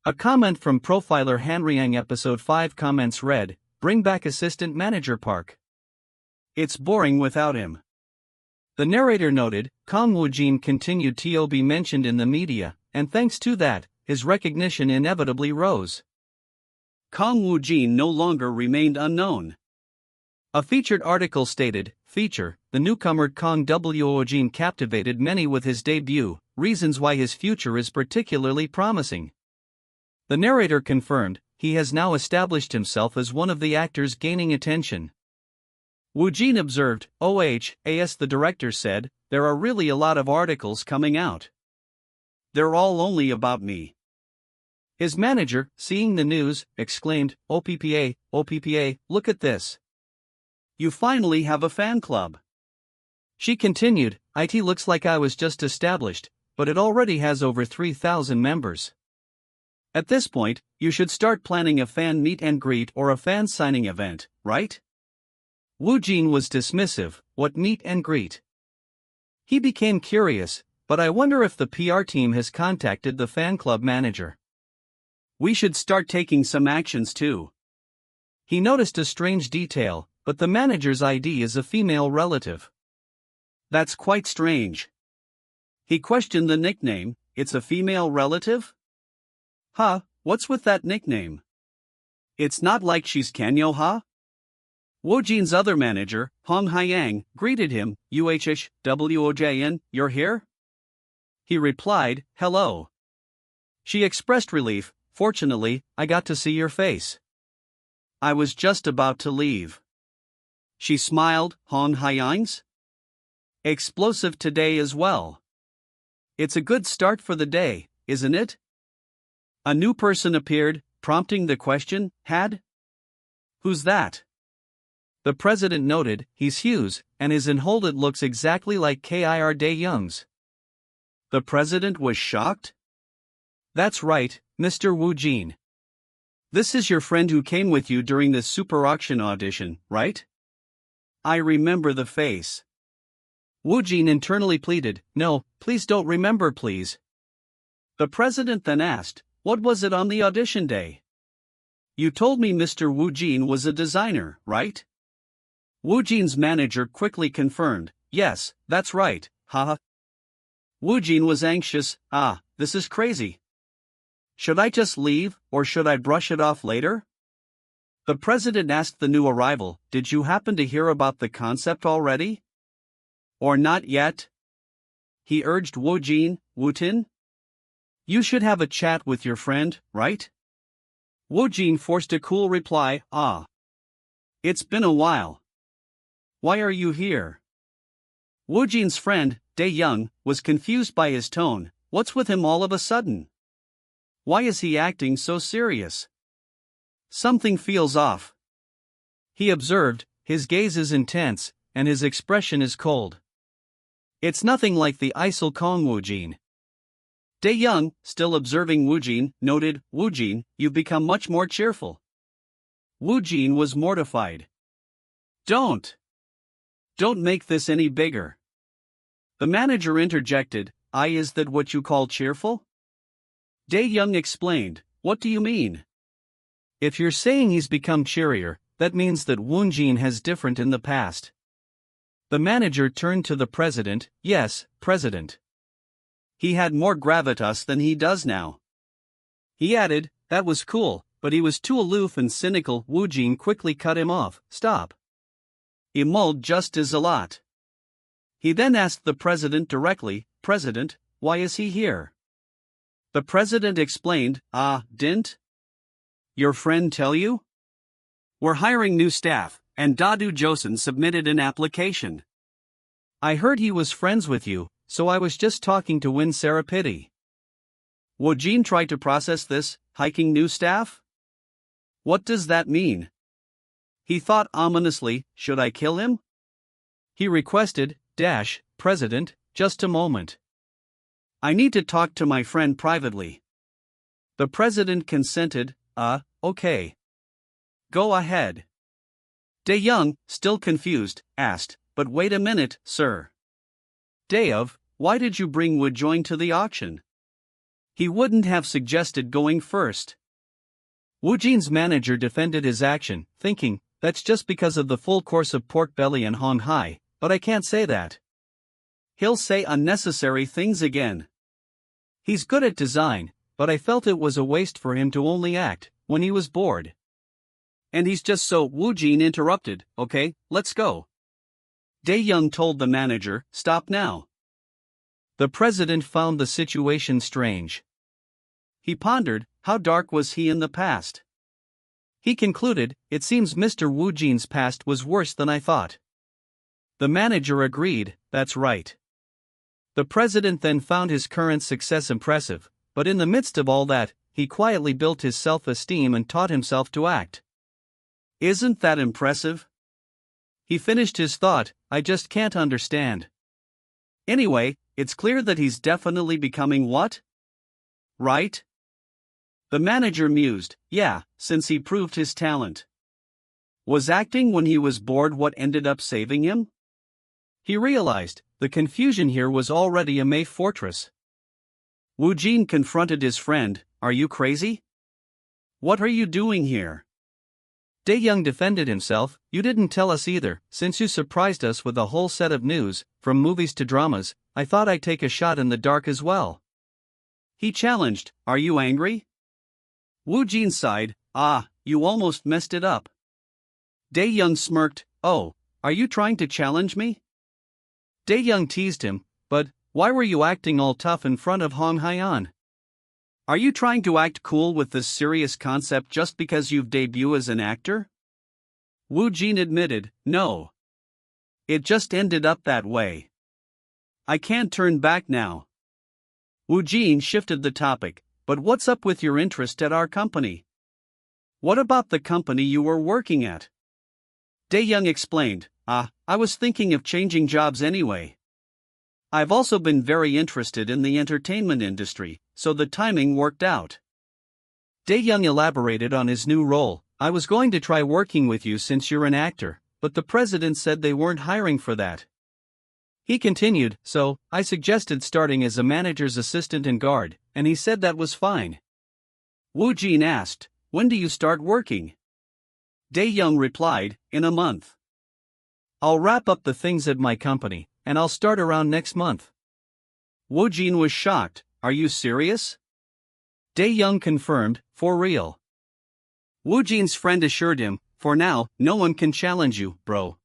A comment from Profiler Hanryang episode 5 comments read, "Bring back assistant manager Park. It's boring without him." The narrator noted, Kang Woojin continued to be mentioned in the media, and thanks to that, his recognition inevitably rose. Kang Woojin no longer remained unknown. A featured article stated, "Feature, the newcomer Kang Woojin captivated many with his debut, reasons why his future is particularly promising." The narrator confirmed, he has now established himself as one of the actors gaining attention. Woojin observed, as the director said, "There are really a lot of articles coming out. They're all only about me." His manager, seeing the news, exclaimed, OPPA, look at this. You finally have a fan club." She continued, "It looks like I was just established, but it already has over 3,000 members. At this point, you should start planning a fan meet and greet or a fan signing event, right?" Woojin was dismissive, "What meet and greet?" He became curious, "But I wonder if the PR team has contacted the fan club manager. We should start taking some actions too." He noticed a strange detail, but the manager's ID is a female relative. That's quite strange. He questioned the nickname, "It's a female relative?" "Huh, what's with that nickname? It's not like she's Kanyo, huh?" Woojin's other manager, Hong Hyang, greeted him, Wojin, you're here?" He replied, "Hello." She expressed relief, "Fortunately, I got to see your face. I was just about to leave." She smiled, Hong Hyang's explosive today as well. It's a good start for the day, isn't it? A new person appeared, prompting the question, Who's that? The president noted, "He's Hughes, and his enholded looks exactly like Kir Dae-young's." The president was shocked. "That's right, Mr. Woojin. This is your friend who came with you during the super auction audition, right? I remember the face." Woojin internally pleaded, "No, please don't remember please." The president then asked, "What was it on the audition day?" "You told me Mr. Woojin was a designer, right?" Woojin's manager quickly confirmed, "Yes, that's right, haha." Woojin was anxious, this is crazy. Should I just leave, or should I brush it off later? The president asked the new arrival, "Did you happen to hear about the concept already? Or not yet?" He urged Woojin, "Wootin? You should have a chat with your friend, right?" Woojin forced a cool reply, It's been a while. Why are you here?" Woojin's friend, Dae-young, was confused by his tone. What's with him all of a sudden? Why is he acting so serious? Something feels off. He observed, his gaze is intense, and his expression is cold. It's nothing like the ISIL Kang Woojin. Dae-young, still observing Woojin, noted, Woojin, you've become much more cheerful. Woojin was mortified. Don't make this any bigger. The manager interjected, is that what you call cheerful? Dae-young explained, what do you mean? If you're saying he's become cheerier, that means that Woojin has different in the past. The manager turned to the president, yes, president. He had more gravitas than he does now. He added, that was cool, but he was too aloof and cynical. Woojin quickly cut him off, stop. He mulled just as a lot. He then asked the president directly, President, why is he here? The president explained, didn't your friend tell you? We're hiring new staff, and Dadu Joseon submitted an application. I heard he was friends with you, so I was just talking to win Serapiti. Woojin tried to process this, hiking new staff? What does that mean? He thought ominously, should I kill him? He requested, President, just a moment. I need to talk to my friend privately. The president consented, okay. Go ahead. Dae-young, still confused, asked, but wait a minute, sir. Dae-of, why did you bring Woojin to the auction? He wouldn't have suggested going first. Woojin's manager defended his action, thinking, that's just because of the full course of pork belly and Hong Hai, but I can't say that. He'll say unnecessary things again. He's good at design, but I felt it was a waste for him to only act when he was bored. And he's just so. Woojin interrupted, okay, let's go. Dae-young told the manager, stop now. The president found the situation strange. He pondered, how dark was he in the past? He concluded, it seems Mr. Woojin's past was worse than I thought. The manager agreed, that's right. The president then found his current success impressive, but in the midst of all that, he quietly built his self-esteem and taught himself to act. Isn't that impressive? He finished his thought, I just can't understand. Anyway, it's clear that he's definitely becoming what? Right? The manager mused, yeah, since he proved his talent. Was acting when he was bored what ended up saving him? He realized, the confusion here was already a May fortress. Woojin confronted his friend, are you crazy? What are you doing here? Dae-young defended himself, you didn't tell us either, since you surprised us with a whole set of news, from movies to dramas, I thought I'd take a shot in the dark as well. He challenged, are you angry? Woojin sighed, you almost messed it up. Dae-young smirked, oh, are you trying to challenge me? Dae-young teased him, but, why were you acting all tough in front of Hong Hyeon? Are you trying to act cool with this serious concept just because you've debuted as an actor? Woojin admitted, no. It just ended up that way. I can't turn back now. Woojin shifted the topic, but what's up with your interest at our company? What about the company you were working at? Dae-young explained, I was thinking of changing jobs anyway. I've also been very interested in the entertainment industry, so the timing worked out. Dae-young elaborated on his new role, I was going to try working with you since you're an actor, but the president said they weren't hiring for that. He continued, so, I suggested starting as a manager's assistant and guard, and he said that was fine. Woojin asked, when do you start working? Dae-young replied, in a month. I'll wrap up the things at my company, and I'll start around next month. Woojin was shocked, are you serious? Dae-young confirmed, for real. Woojin's friend assured him, for now, no one can challenge you, bro.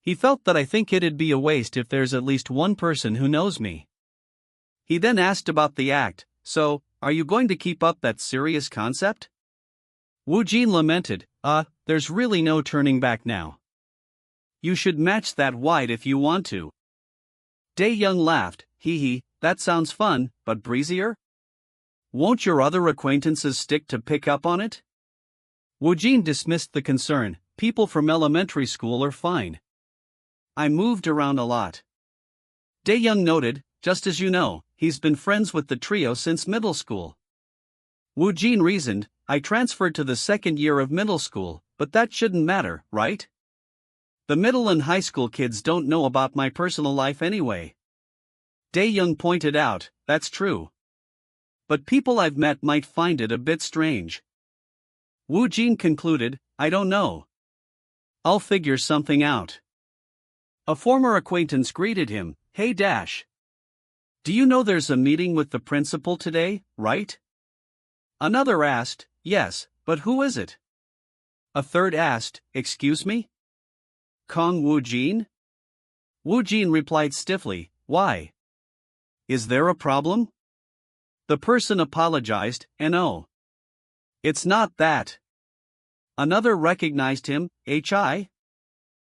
He felt that I think it'd be a waste if there's at least one person who knows me. He then asked about the act, so, are you going to keep up that serious concept? Woojin lamented, there's really no turning back now. You should match that wide if you want to. Dae-young laughed, hee, that sounds fun, but breezier? Won't your other acquaintances stick to pick up on it? Woojin dismissed the concern, people from elementary school are fine. I moved around a lot. Dae-young noted, just as you know, he's been friends with the trio since middle school. Woojin reasoned, I transferred to the second year of middle school, but that shouldn't matter, right? The middle and high school kids don't know about my personal life anyway. Dae-young pointed out, that's true. But people I've met might find it a bit strange. Woojin concluded, I don't know. I'll figure something out. A former acquaintance greeted him, hey Dash. Do you know there's a meeting with the principal today, right? Another asked, yes, but who is it? A third asked, excuse me? Kang Woojin? Woojin replied stiffly, why? Is there a problem? The person apologized, and oh. It's not that. Another recognized him, Hi?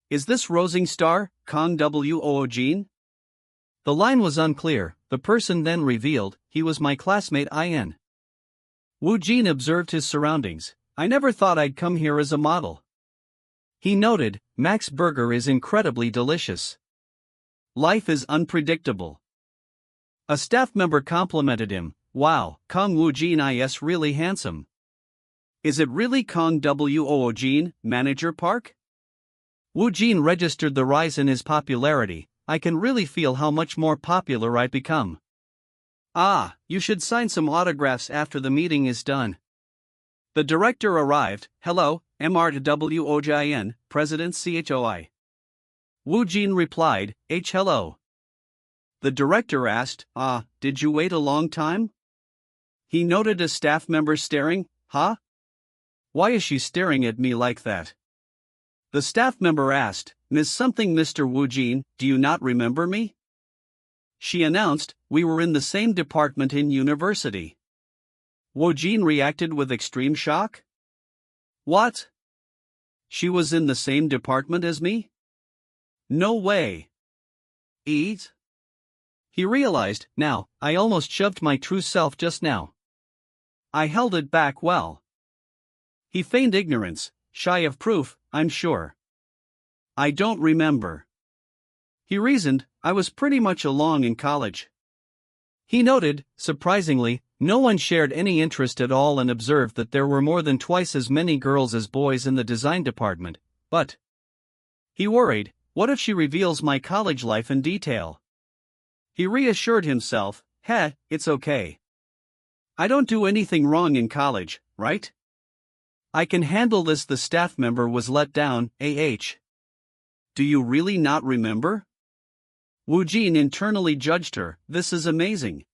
Is this Rosing Star, Kang Woojin? The line was unclear, the person then revealed, he was my classmate In. Woojin observed his surroundings, I never thought I'd come here as a model. He noted, Max Burger is incredibly delicious. Life is unpredictable. A staff member complimented him, wow, Kang Woojin is really handsome. Is it really Kang Woojin, Manager Park? Woojin registered the rise in his popularity, I can really feel how much more popular I've become. Ah, you should sign some autographs after the meeting is done. The director arrived, hello, Woojin, President CHOI. Woojin replied, hello. The director asked, did you wait a long time? He noted a staff member staring, huh? Why is she staring at me like that? The staff member asked, Miss something Mr. Woojin, do you not remember me? She announced, we were in the same department in university. Woojin reacted with extreme shock. What? She was in the same department as me? No way. Eat? He realized, now, I almost shoved my true self just now. I held it back well. He feigned ignorance, shy of proof, I'm sure. I don't remember. He reasoned, I was pretty much along in college. He noted, surprisingly, no one shared any interest at all and observed that there were more than twice as many girls as boys in the design department, but he worried, what if she reveals my college life in detail? He reassured himself, it's okay. I don't do anything wrong in college, right? I can handle this. The staff member was let down, Do you really not remember? Woojin internally judged her, this is amazing.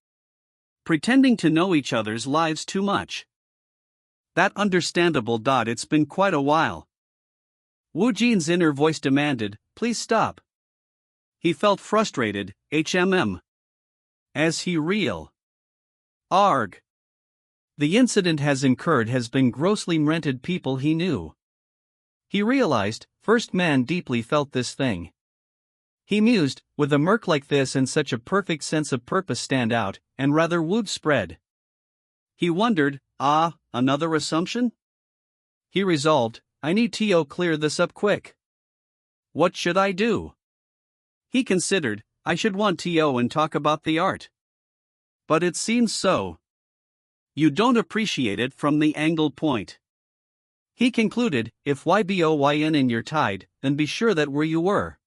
Pretending to know each other's lives too much. That understandable. It's been quite a while. Woojin's inner voice demanded, please stop. He felt frustrated, As he real. Arg. The incident has been grossly rented people he knew. He realized, first man deeply felt this thing. He mused, with a murk like this and such a perfect sense of purpose stand out, and rather would spread. He wondered, another assumption? He resolved, I need to clear this up quick. What should I do? He considered, I should want to and talk about the art. But it seems so. You don't appreciate it from the angle point. He concluded, if YBOYN in your tide, then be sure that where you were.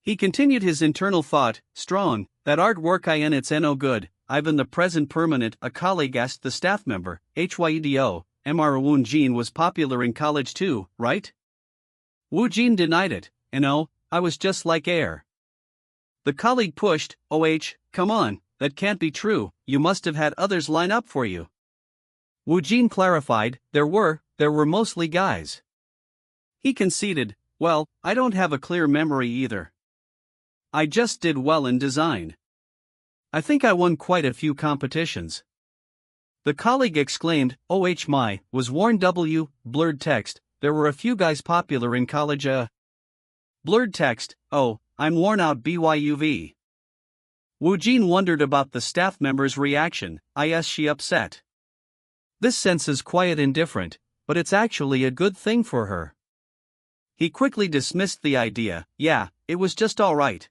He continued his internal thought, strong, that artwork it's no good, I've in the present permanent. A colleague asked the staff member, HYEDO, Mr. Woojin was popular in college too, right? Woojin denied it, I was just like air. The colleague pushed, come on, that can't be true, you must have had others line up for you. Woojin clarified, there were mostly guys. He conceded, well, I don't have a clear memory either. I just did well in design. I think I won quite a few competitions. The colleague exclaimed, my, was worn blurred text, there were a few guys popular in college Blurred text, I'm worn out BYUV. Woojin wondered about the staff member's reaction, is she upset? This sense is quiet indifferent, but it's actually a good thing for her. He quickly dismissed the idea. Yeah, it was just alright.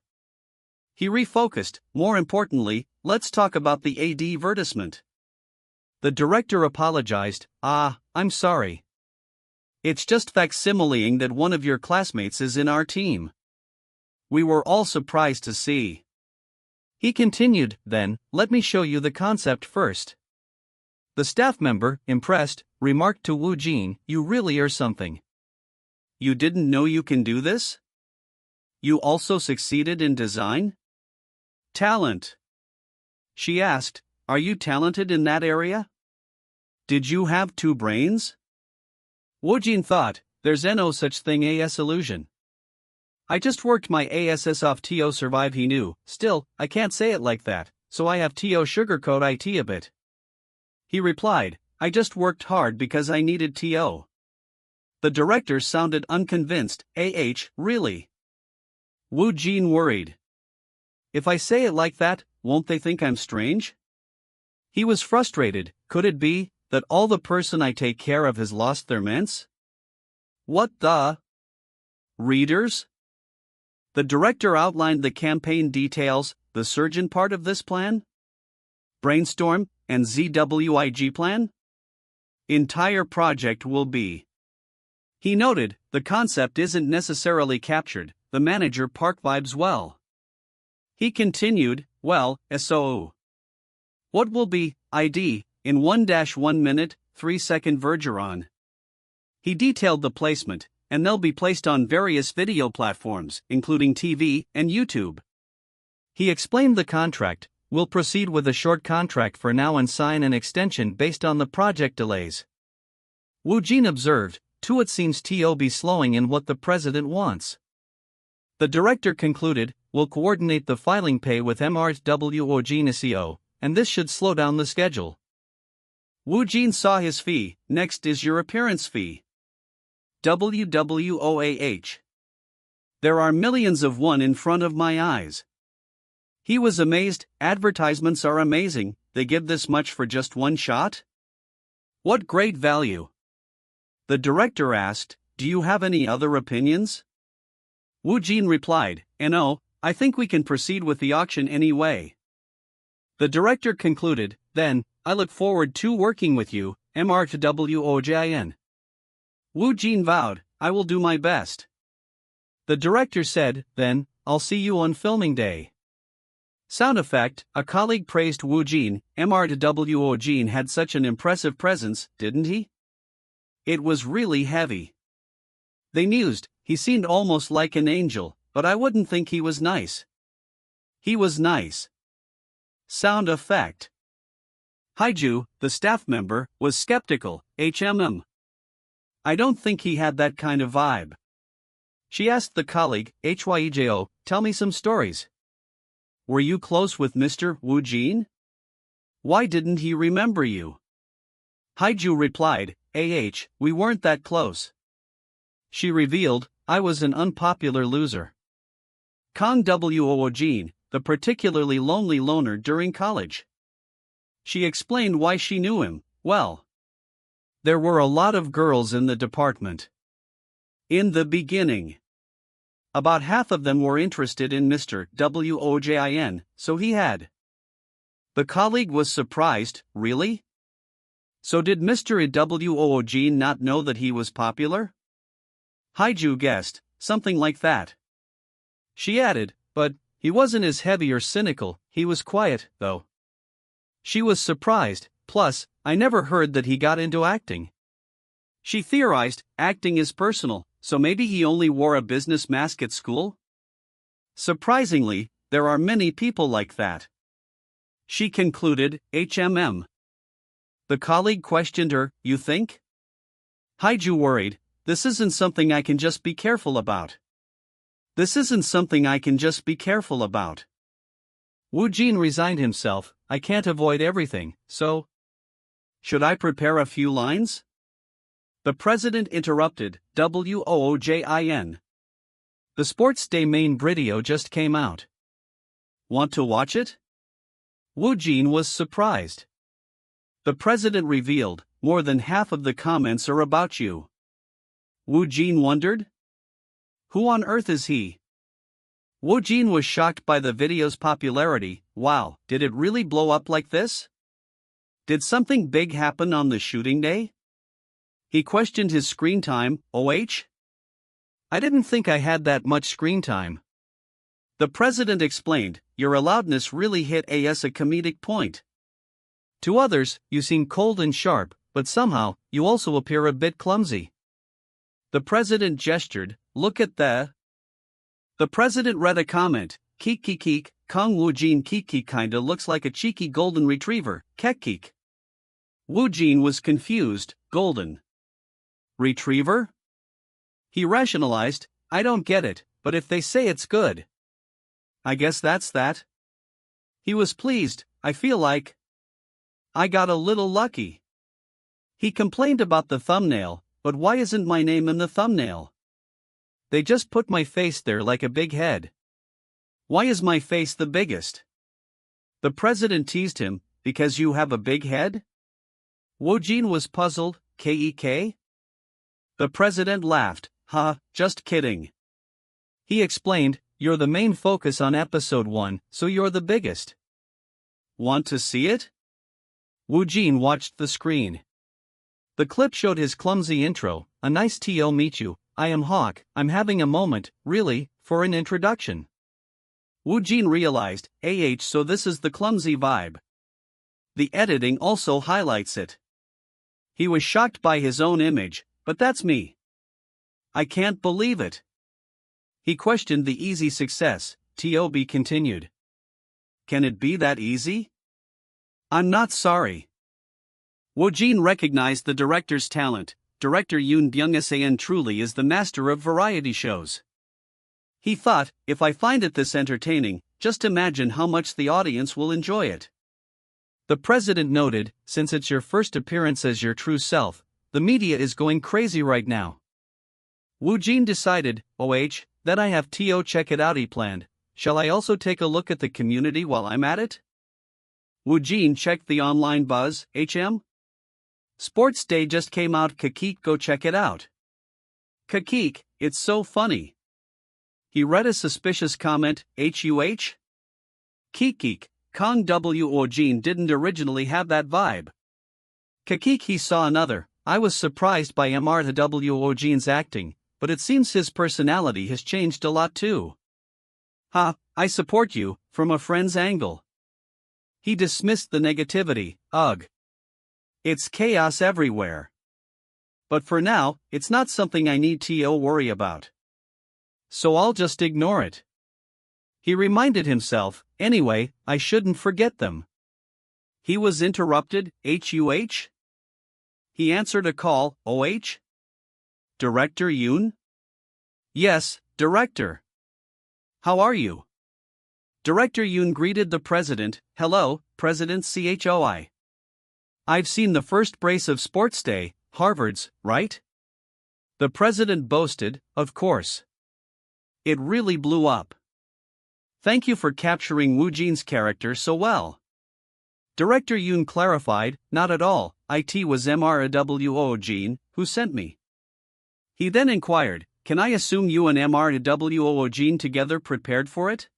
He refocused. More importantly, let's talk about the advertisement. The director apologized. I'm sorry. It's just facsimiling that one of your classmates is in our team. We were all surprised to see. He continued, then, let me show you the concept first. The staff member, impressed, remarked to Woojin, you really are something. You didn't know you can do this? You also succeeded in design? Talent. She asked, are you talented in that area? Did you have two brains? Woojin thought, there's no such thing as illusion. I just worked my ass off to survive. He knew, still, I can't say it like that, so I have to sugarcoat it a bit. He replied, I just worked hard because I needed to. The director sounded unconvinced. Really? Woojin worried. If I say it like that, won't they think I'm strange? He was frustrated. Could it be that all the person I take care of has lost their minds? What the? Readers? The director outlined the campaign details, the surgeon part of this plan? Brainstorm and ZWIG plan? Entire project will be. He noted, the concept isn't necessarily captured, the manager park vibes well. He continued, well, so. What will be, ID, in 1-1 minute, 3-second Vergeron? He detailed the placement, and they'll be placed on various video platforms, including TV and YouTube. He explained the contract, we'll proceed with a short contract for now and sign an extension based on the project delays. Woojin observed, too it seems to be slowing in what the president wants. The director concluded, we'll coordinate the filing pay with MRWOGNSEO, and this should slow down the schedule. Woojin saw his fee, next is your appearance fee. WWOAH. There are millions of one in front of my eyes. He was amazed, advertisements are amazing, they give this much for just one shot? What great value. The director asked, do you have any other opinions? Woojin replied, no, I think we can proceed with the auction anyway. The director concluded, then, I look forward to working with you, MRWOJIN. Woojin vowed, I will do my best. The director said, then, I'll see you on filming day. Sound effect, a colleague praised Woojin, MRWOJIN had such an impressive presence, didn't he? It was really heavy. They mused, he seemed almost like an angel, but I wouldn't think he was nice. He was nice. Sound effect. Haiju, the staff member, was skeptical, I don't think he had that kind of vibe. She asked the colleague, Hyejo, tell me some stories. Were you close with Mr. Woojin? Why didn't he remember you? Haiju replied, we weren't that close. She revealed, I was an unpopular loser. Kang Woojin, the particularly lonely loner during college. She explained why she knew him, well. There were a lot of girls in the department. In the beginning. About half of them were interested in Mr. Woojin, so he had. The colleague was surprised, really? So did Mr. Woojin not know that he was popular? Haiju guessed, something like that. She added, but, he wasn't as heavy or cynical, he was quiet, though. She was surprised, plus, I never heard that he got into acting. She theorized, acting is personal, so maybe he only wore a business mask at school? Surprisingly, there are many people like that. She concluded, The colleague questioned her, you think? Haiju worried, this isn't something I can just be careful about. Woojin resigned himself, I can't avoid everything, so. Should I prepare a few lines? The president interrupted, WOOJIN. The Sports Day main video just came out. Want to watch it? Woojin was surprised. The president revealed, more than half of the comments are about you. Woojin wondered? Who on earth is he? Woojin was shocked by the video's popularity. Wow, did it really blow up like this? Did something big happen on the shooting day? He questioned his screen time. I didn't think I had that much screen time. The president explained, your loudness really hit a comedic point. To others, you seem cold and sharp, but somehow, you also appear a bit clumsy. The president gestured, look at the. The president read a comment, keek keek keek, Kang Woojin keek kinda looks like a cheeky golden retriever, keek. Woojin was confused, golden retriever? He rationalized, I don't get it, but if they say it's good, I guess that's that. He was pleased, I feel like I got a little lucky. He complained about the thumbnail, but why isn't my name in the thumbnail? They just put my face there like a big head. Why is my face the biggest? The president teased him, because you have a big head? Woojin was puzzled, kek? The president laughed, just kidding. He explained, you're the main focus on episode 1, so you're the biggest. Want to see it? Woojin watched the screen. The clip showed his clumsy intro, a nice to meet you, I am Hawk, I'm having a moment, really, for an introduction. Woojin realized, so this is the clumsy vibe. The editing also highlights it. He was shocked by his own image, but that's me. I can't believe it. He questioned the easy success. Tob continued. Can it be that easy? I'm not sorry. Woojin recognized the director's talent. Director Yoon Byung-seon truly is the master of variety shows. He thought, if I find it this entertaining, just imagine how much the audience will enjoy it. The president noted, since it's your first appearance as your true self, the media is going crazy right now. Woojin decided, that I have to check it out planned. Shall I also take a look at the community while I'm at it? Woojin checked the online buzz. Sports Day just came out. Kakik, go check it out. Kakik, it's so funny. He read a suspicious comment. Kikik, Kang Woojin didn't originally have that vibe. Kakik, he saw another. I was surprised by Woojin's acting, but it seems his personality has changed a lot too. I support you, from a friend's angle. He dismissed the negativity, ugh. It's chaos everywhere. But for now, it's not something I need to worry about. So I'll just ignore it. He reminded himself, anyway, I shouldn't forget them. He was interrupted. He answered a call. Director Yoon? Yes, Director. How are you? Director Yoon greeted the president. Hello, President Choi. I've seen the first brace of Sports Day, Harvard's, right? The president boasted, of course. It really blew up. Thank you for capturing Woojin's character so well. Director Yoon clarified, not at all, it was Woojin who sent me. He then inquired, can I assume you and Woojin together prepared for it?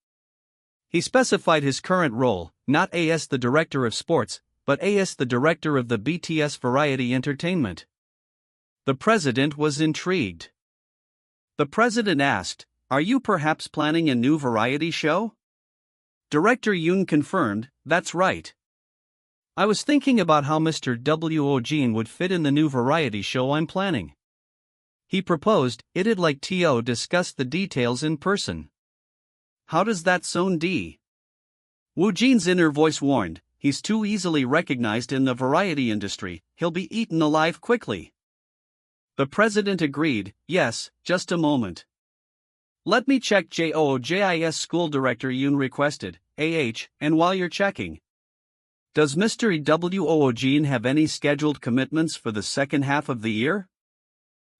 He specified his current role, not as the director of sports, but as the director of the BTS Variety Entertainment. The president was intrigued. The president asked, are you perhaps planning a new variety show? Director Yoon confirmed, that's right. I was thinking about how Mr. Woojin would fit in the new variety show I'm planning. He proposed, it'd like to discuss the details in person. How does that sound? Woojin's inner voice warned, he's too easily recognized in the variety industry, he'll be eaten alive quickly. The president agreed, yes, just a moment. Let me check JOJIS school director Yoon requested, and while you're checking. Does Mr. Woojin have any scheduled commitments for the second half of the year?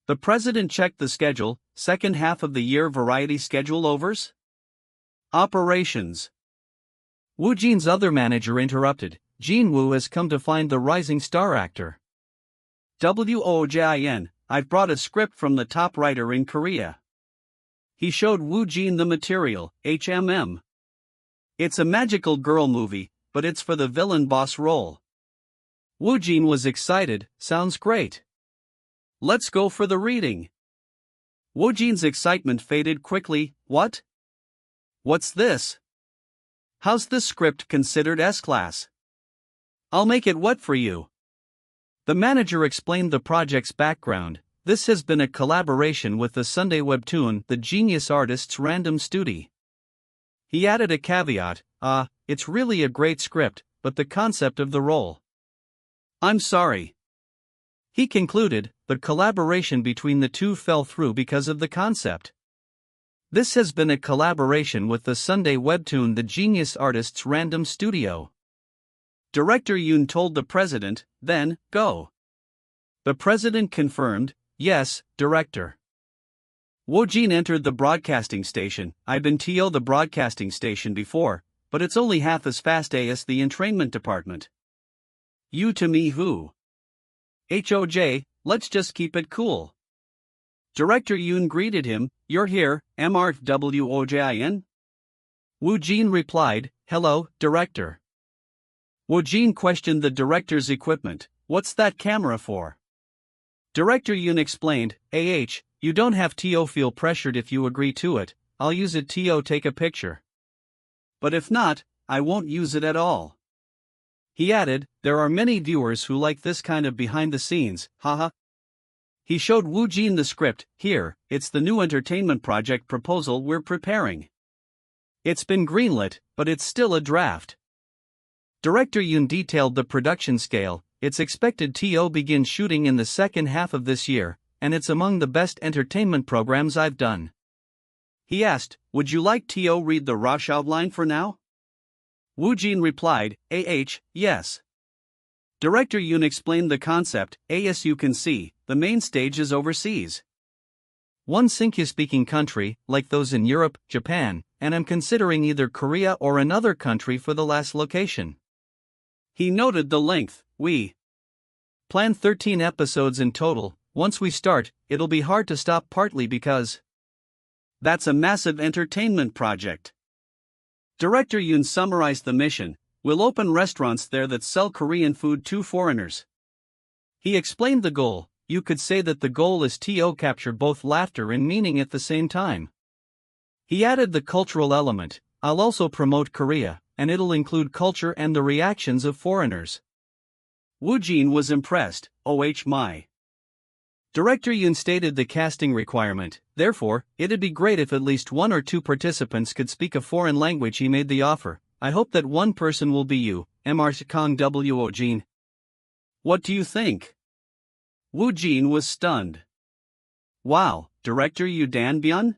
The president checked the schedule, second half of the year variety schedule overs? Operations. Woojin's other manager interrupted, Jinwoo has come to find the rising star actor. Woojin, I've brought a script from the top writer in Korea. He showed Woojin the material, HMM. It's a magical girl movie, but it's for the villain boss role. Woojin was excited, sounds great. Let's go for the reading. Woojin's excitement faded quickly. What? What's this? How's this script considered S-class? I'll make it what for you? The manager explained the project's background. This has been a collaboration with the Sunday webtoon The Genius Artist's Random Study. He added a caveat, it's really a great script, but the concept of the role. I'm sorry. He concluded, the collaboration between the two fell through because of the concept. This has been a collaboration with the Sunday webtoon The Genius Artist's Random Studio. Director Yoon told the president, then, go. The president confirmed, yes, director. Woojin entered the broadcasting station. I've been to the broadcasting station before, but it's only half as fast as the entrainment department. You to me who? HOJ, let's just keep it cool. Director Yoon greeted him, you're here, MRWOJIN? Woojin replied, hello, director. Woojin questioned the director's equipment, what's that camera for? Director Yoon explained, you don't have to feel pressured if you agree to it, I'll use it to take a picture. But if not, I won't use it at all. He added, there are many viewers who like this kind of behind the scenes, haha. He showed Woojin the script, here, it's the new entertainment project proposal we're preparing. It's been greenlit, but it's still a draft. Director Yoon detailed the production scale, it's expected to begin shooting in the second half of this year, and it's among the best entertainment programs I've done. He asked, would you like to read the rush outline for now? Woojin replied, yes. Director Yoon explained the concept, as you can see, the main stage is overseas. One Sinki-speaking country, like those in Europe, Japan, and I'm considering either Korea or another country for the last location. He noted the length, we plan 13 episodes in total, once we start, it'll be hard to stop partly because that's a massive entertainment project. Director Yoon summarized the mission, we'll open restaurants there that sell Korean food to foreigners. He explained the goal, you could say that the goal is to capture both laughter and meaning at the same time. He added the cultural element, I'll also promote Korea, and it'll include culture and the reactions of foreigners. Woojin was impressed, my. Director Yoon stated the casting requirement, therefore, it'd be great if at least one or two participants could speak a foreign language. He made the offer, I hope that one person will be you, Kang Woojin. What do you think? Woojin was stunned. Wow, Director Yoo Dan Byun?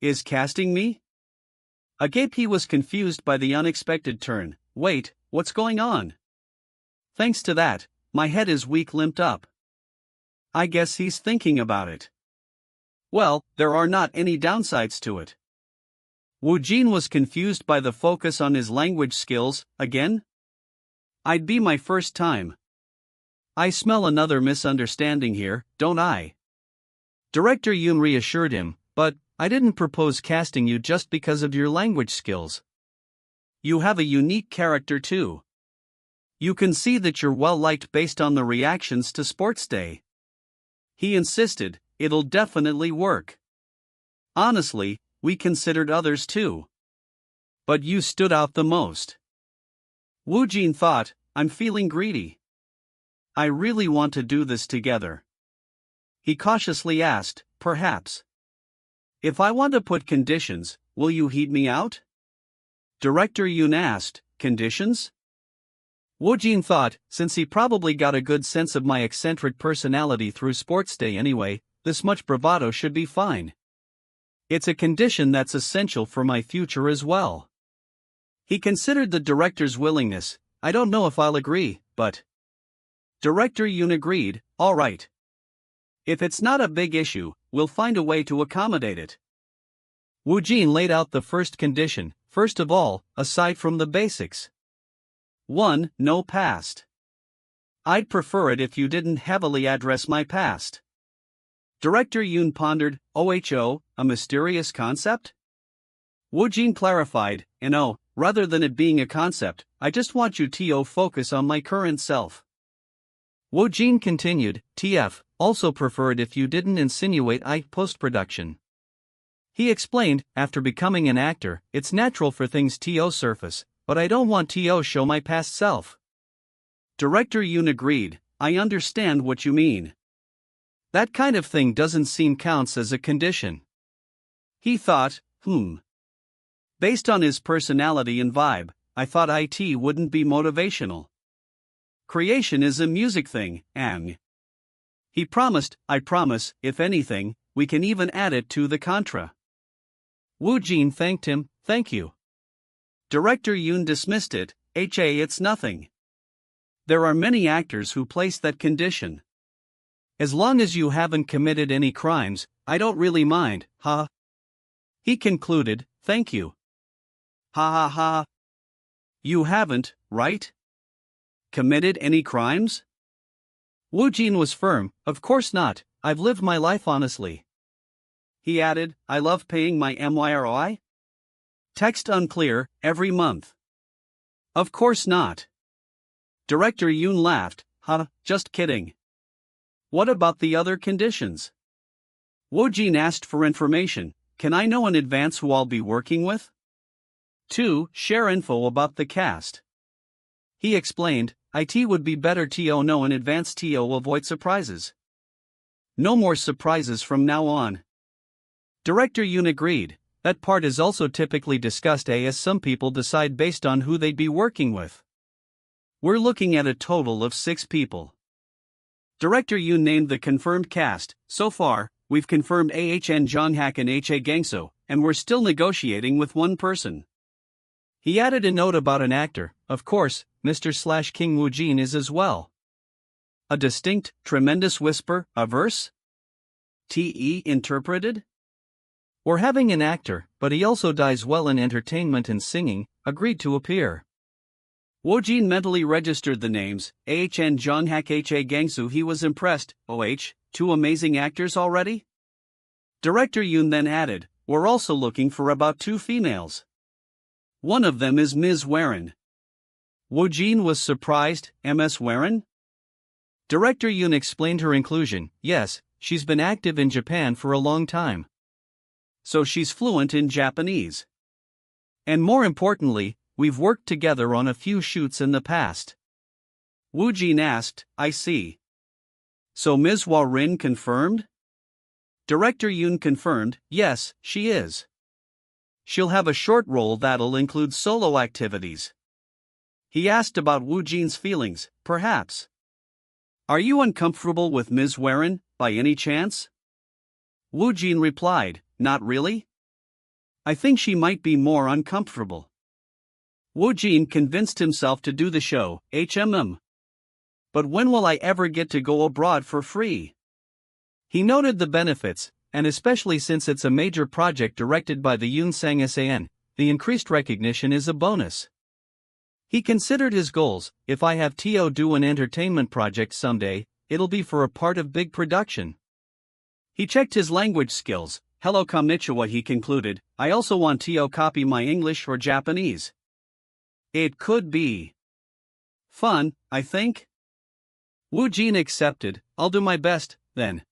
Is casting me? Agape he was confused by the unexpected turn, wait, what's going on? Thanks to that, my head is weak limped up. I guess he's thinking about it. Well, there are not any downsides to it. Woojin was confused by the focus on his language skills, again? I'd be my first time. I smell another misunderstanding here, don't I? Director Yoon reassured him, but I didn't propose casting you just because of your language skills. You have a unique character too. You can see that you're well liked based on the reactions to Sports Day. He insisted, it'll definitely work. Honestly, we considered others too. But you stood out the most. Woojin thought, I'm feeling greedy. I really want to do this together. He cautiously asked, perhaps. If I want to put conditions, will you heat me out? Director Yoon asked, conditions? Woojin thought, since he probably got a good sense of my eccentric personality through Sports Day anyway, this much bravado should be fine. It's a condition that's essential for my future as well. He considered the director's willingness, I don't know if I'll agree, but... Director Yoon agreed, all right. If it's not a big issue, we'll find a way to accommodate it. Woojin laid out the first condition, first of all, aside from the basics. 1. No past. I'd prefer it if you didn't heavily address my past. Director Yoon pondered, "Oh, a mysterious concept?" Woojin clarified, rather than it being a concept, I just want you to focus on my current self. Woojin continued, TF, also preferred if you didn't insinuate I post-production. He explained, after becoming an actor, it's natural for things to surface, but I don't want to show my past self. Director Yoon agreed, I understand what you mean. That kind of thing doesn't seem counts as a condition. He thought, Based on his personality and vibe, I thought it wouldn't be motivational. Creation is a music thing, and he promised, I promise, if anything, we can even add it to the contra. Woojin thanked him, thank you. Director Yoon dismissed it, it's nothing. There are many actors who place that condition. As long as you haven't committed any crimes, I don't really mind, ha. He concluded, thank you. Ha ha ha. You haven't, right? Committed any crimes? Woojin was firm, of course not, I've lived my life honestly. He added, I love paying my MYROI? Text unclear, every month. Of course not. Director Yoon laughed, just kidding. What about the other conditions? Woojin asked for information, can I know in advance who I'll be working with? 2. Share info about the cast. He explained, it would be better to know in advance to avoid surprises. No more surprises from now on. Director Yoon agreed, that part is also typically discussed as some people decide based on who they'd be working with. We're looking at a total of 6 people. Director Yoon named the confirmed cast. So far, we've confirmed AHN Jonghak and HA Gangso, and we're still negotiating with one person. He added a note about an actor, of course, Mr./Kang Woojin is as well. A distinct, tremendous whisper, a verse? Te interpreted? We're having an actor, but he also does well in entertainment and singing, agreed to appear. Woojin mentally registered the names, AHN Jonghak HA Gangsu. He was impressed, 2 amazing actors already? Director Yoon then added, we're also looking for about 2 females. One of them is Ms. Warren. Woojin was surprised, Ms. Warren? Director Yoon explained her inclusion, yes, she's been active in Japan for a long time. So she's fluent in Japanese. And more importantly, we've worked together on a few shoots in the past. Woojin asked, I see. So Ms. Warren confirmed? Director Yoon confirmed, yes, she is. She'll have a short role that'll include solo activities. He asked about Woojin's feelings, perhaps. Are you uncomfortable with Ms. Warren, by any chance? Woojin replied, not really. I think she might be more uncomfortable. Woojin convinced himself to do the show, But when will I ever get to go abroad for free? He noted the benefits, and especially since it's a major project directed by the Yoon Sang San, the increased recognition is a bonus. He considered his goals, if I have to do an entertainment project someday, it'll be for a part of big production. He checked his language skills, hello konnichiwa he concluded, I also want to copy my English or Japanese. It could be fun, I think. Woojin accepted, I'll do my best, then.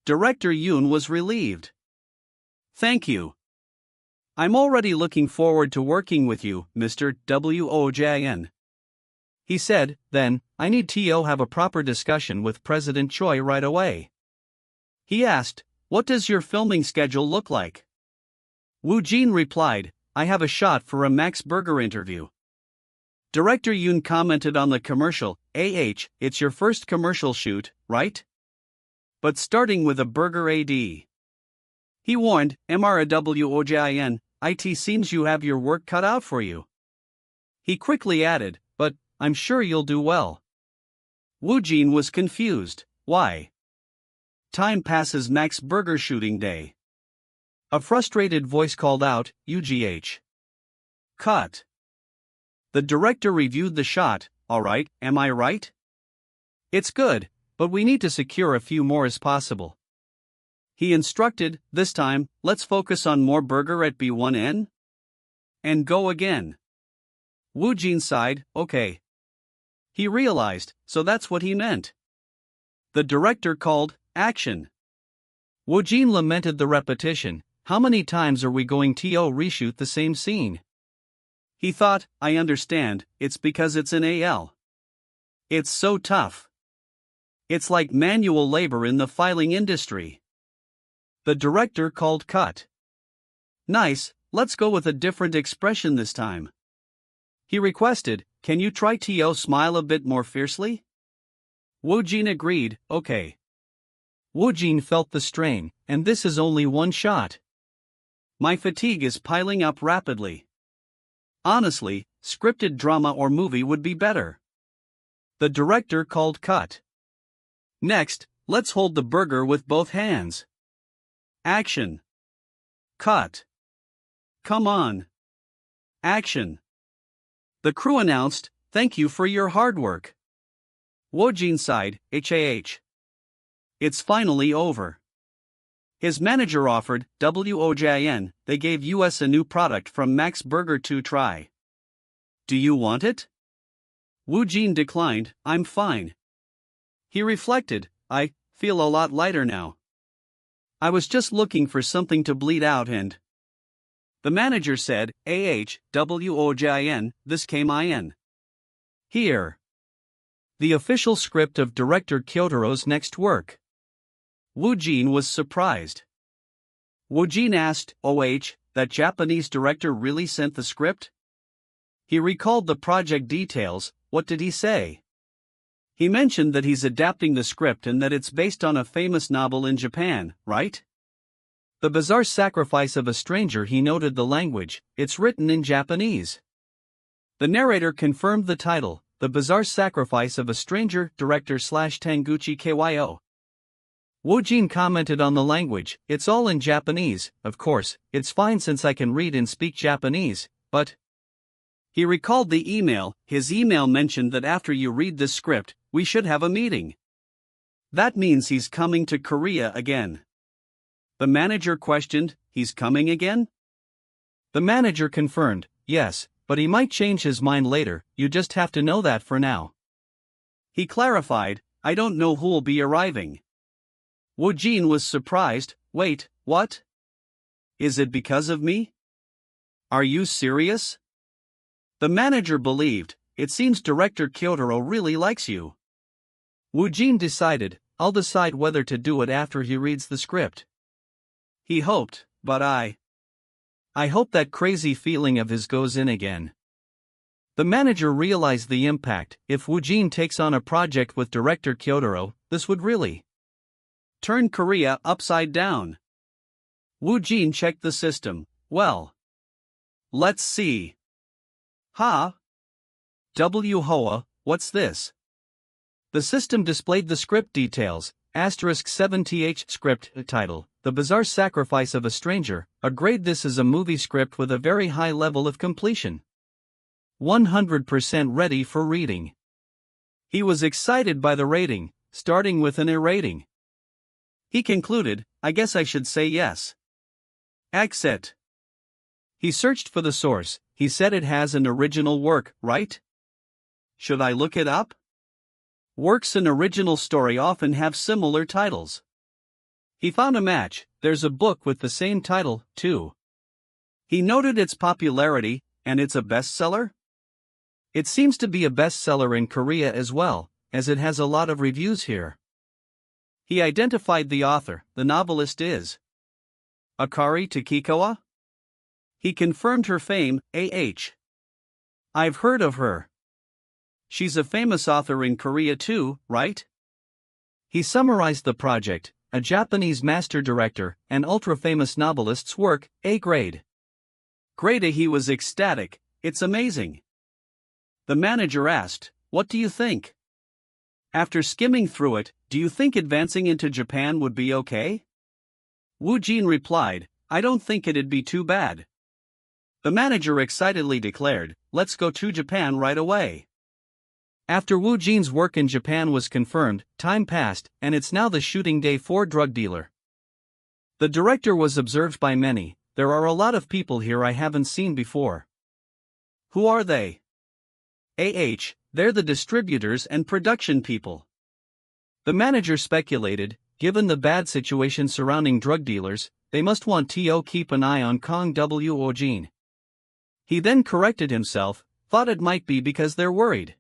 Director Yoon was relieved. Thank you. I'm already looking forward to working with you, Mr. Woojin. He said, then, I need to have a proper discussion with President Choi right away. He asked, what does your filming schedule look like? Woojin replied, I have a shot for a Max Burger interview. Director Yoon commented on the commercial, it's your first commercial shoot, right? But starting with a burger AD. He warned, Woojin, it seems you have your work cut out for you. He quickly added, but, I'm sure you'll do well. Woojin was confused, why? Time passes Max Burger shooting day. A frustrated voice called out, UGH. Cut. The director reviewed the shot, alright, am I right? It's good, but we need to secure a few more as possible. He instructed, this time, let's focus on more burger at B1N. And go again. Woojin sighed, okay. He realized, so that's what he meant. The director called, action. Woojin lamented the repetition. How many times are we going to reshoot the same scene? He thought, I understand, it's because it's an AL. It's so tough. It's like manual labor in the filing industry. The director called cut. Nice, let's go with a different expression this time. He requested, can you try to smile a bit more fiercely? Woojin agreed, okay. Woojin felt the strain, and this is only one shot. My fatigue is piling up rapidly. Honestly, scripted drama or movie would be better. The director called cut. Next, let's hold the burger with both hands. Action. Cut. Come on. Action. The crew announced, thank you for your hard work. Woojin sighed, HAH. It's finally over. His manager offered, WOJIN, they gave us a new product from Max Burger to try. Do you want it? Woojin declined, I'm fine. He reflected, I feel a lot lighter now. I was just looking for something to bleed out and... The manager said, WOJIN, this came in. Here. The official script of director Kyotaro's next work. Woojin was surprised. Woojin asked, that Japanese director really sent the script? He recalled the project details, what did he say? He mentioned that he's adapting the script and that it's based on a famous novel in Japan, right? The Bizarre Sacrifice of a Stranger. He noted the language, it's written in Japanese. The narrator confirmed the title, The Bizarre Sacrifice of a Stranger, director / Tanguchi Kyo. Woojin commented on the language, it's all in Japanese, of course, it's fine since I can read and speak Japanese, but... He recalled the email, his email mentioned that after you read this script, we should have a meeting. That means he's coming to Korea again. The manager questioned, he's coming again? The manager confirmed, yes, but he might change his mind later, you just have to know that for now. He clarified, I don't know who'll be arriving. Woojin was surprised, wait, what? Is it because of me? Are you serious? The manager believed, it seems director Kyotaro really likes you. Woojin decided, I'll decide whether to do it after he reads the script. He hoped, but I hope that crazy feeling of his goes in again. The manager realized the impact. If Woojin takes on a project with director Kyotaro, this would really turn Korea upside down. Woojin checked the system. Well, let's see. Hoa, what's this? The system displayed the script details, *7th script title, The Bizarre Sacrifice of a Stranger, a grade. This is a movie script with a very high level of completion. 100% ready for reading. He was excited by the rating, starting with an A rating. He concluded, I guess I should say yes. Exit. He searched for the source. He said it has an original work, right? Should I look it up? Works in original story often have similar titles. He found a match, there's a book with the same title, too. He noted its popularity, and it's a bestseller? It seems to be a bestseller in Korea as well, as it has a lot of reviews here. He identified the author, the novelist is Akari Takikawa? He confirmed her fame, I've heard of her. She's a famous author in Korea too, right? He summarized the project, a Japanese master director, and ultra-famous novelist's work, A grade. Grade A. He was ecstatic, it's amazing. The manager asked, what do you think? After skimming through it, do you think advancing into Japan would be okay? Woojin replied, I don't think it'd be too bad. The manager excitedly declared, let's go to Japan right away. After Woojin's work in Japan was confirmed, time passed, and it's now the shooting day for Drug Dealer. The director was observed by many. There are a lot of people here I haven't seen before. Who are they? They're the distributors and production people. The manager speculated, given the bad situation surrounding drug dealers, they must want to keep an eye on Kang Woojin. He then corrected himself, thought it might be because they're worried.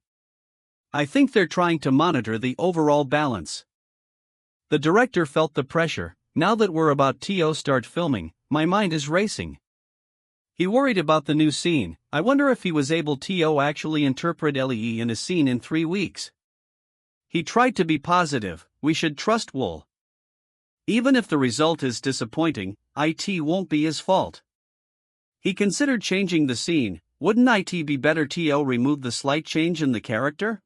I think they're trying to monitor the overall balance. The director felt the pressure. Now that we're about to start filming, my mind is racing. He worried about the new scene. I wonder if he was able to actually interpret Lee in a scene in 3 weeks. He tried to be positive. We should trust Wool. Even if the result is disappointing, it won't be his fault. He considered changing the scene. Wouldn't it be better to remove the slight change in the character?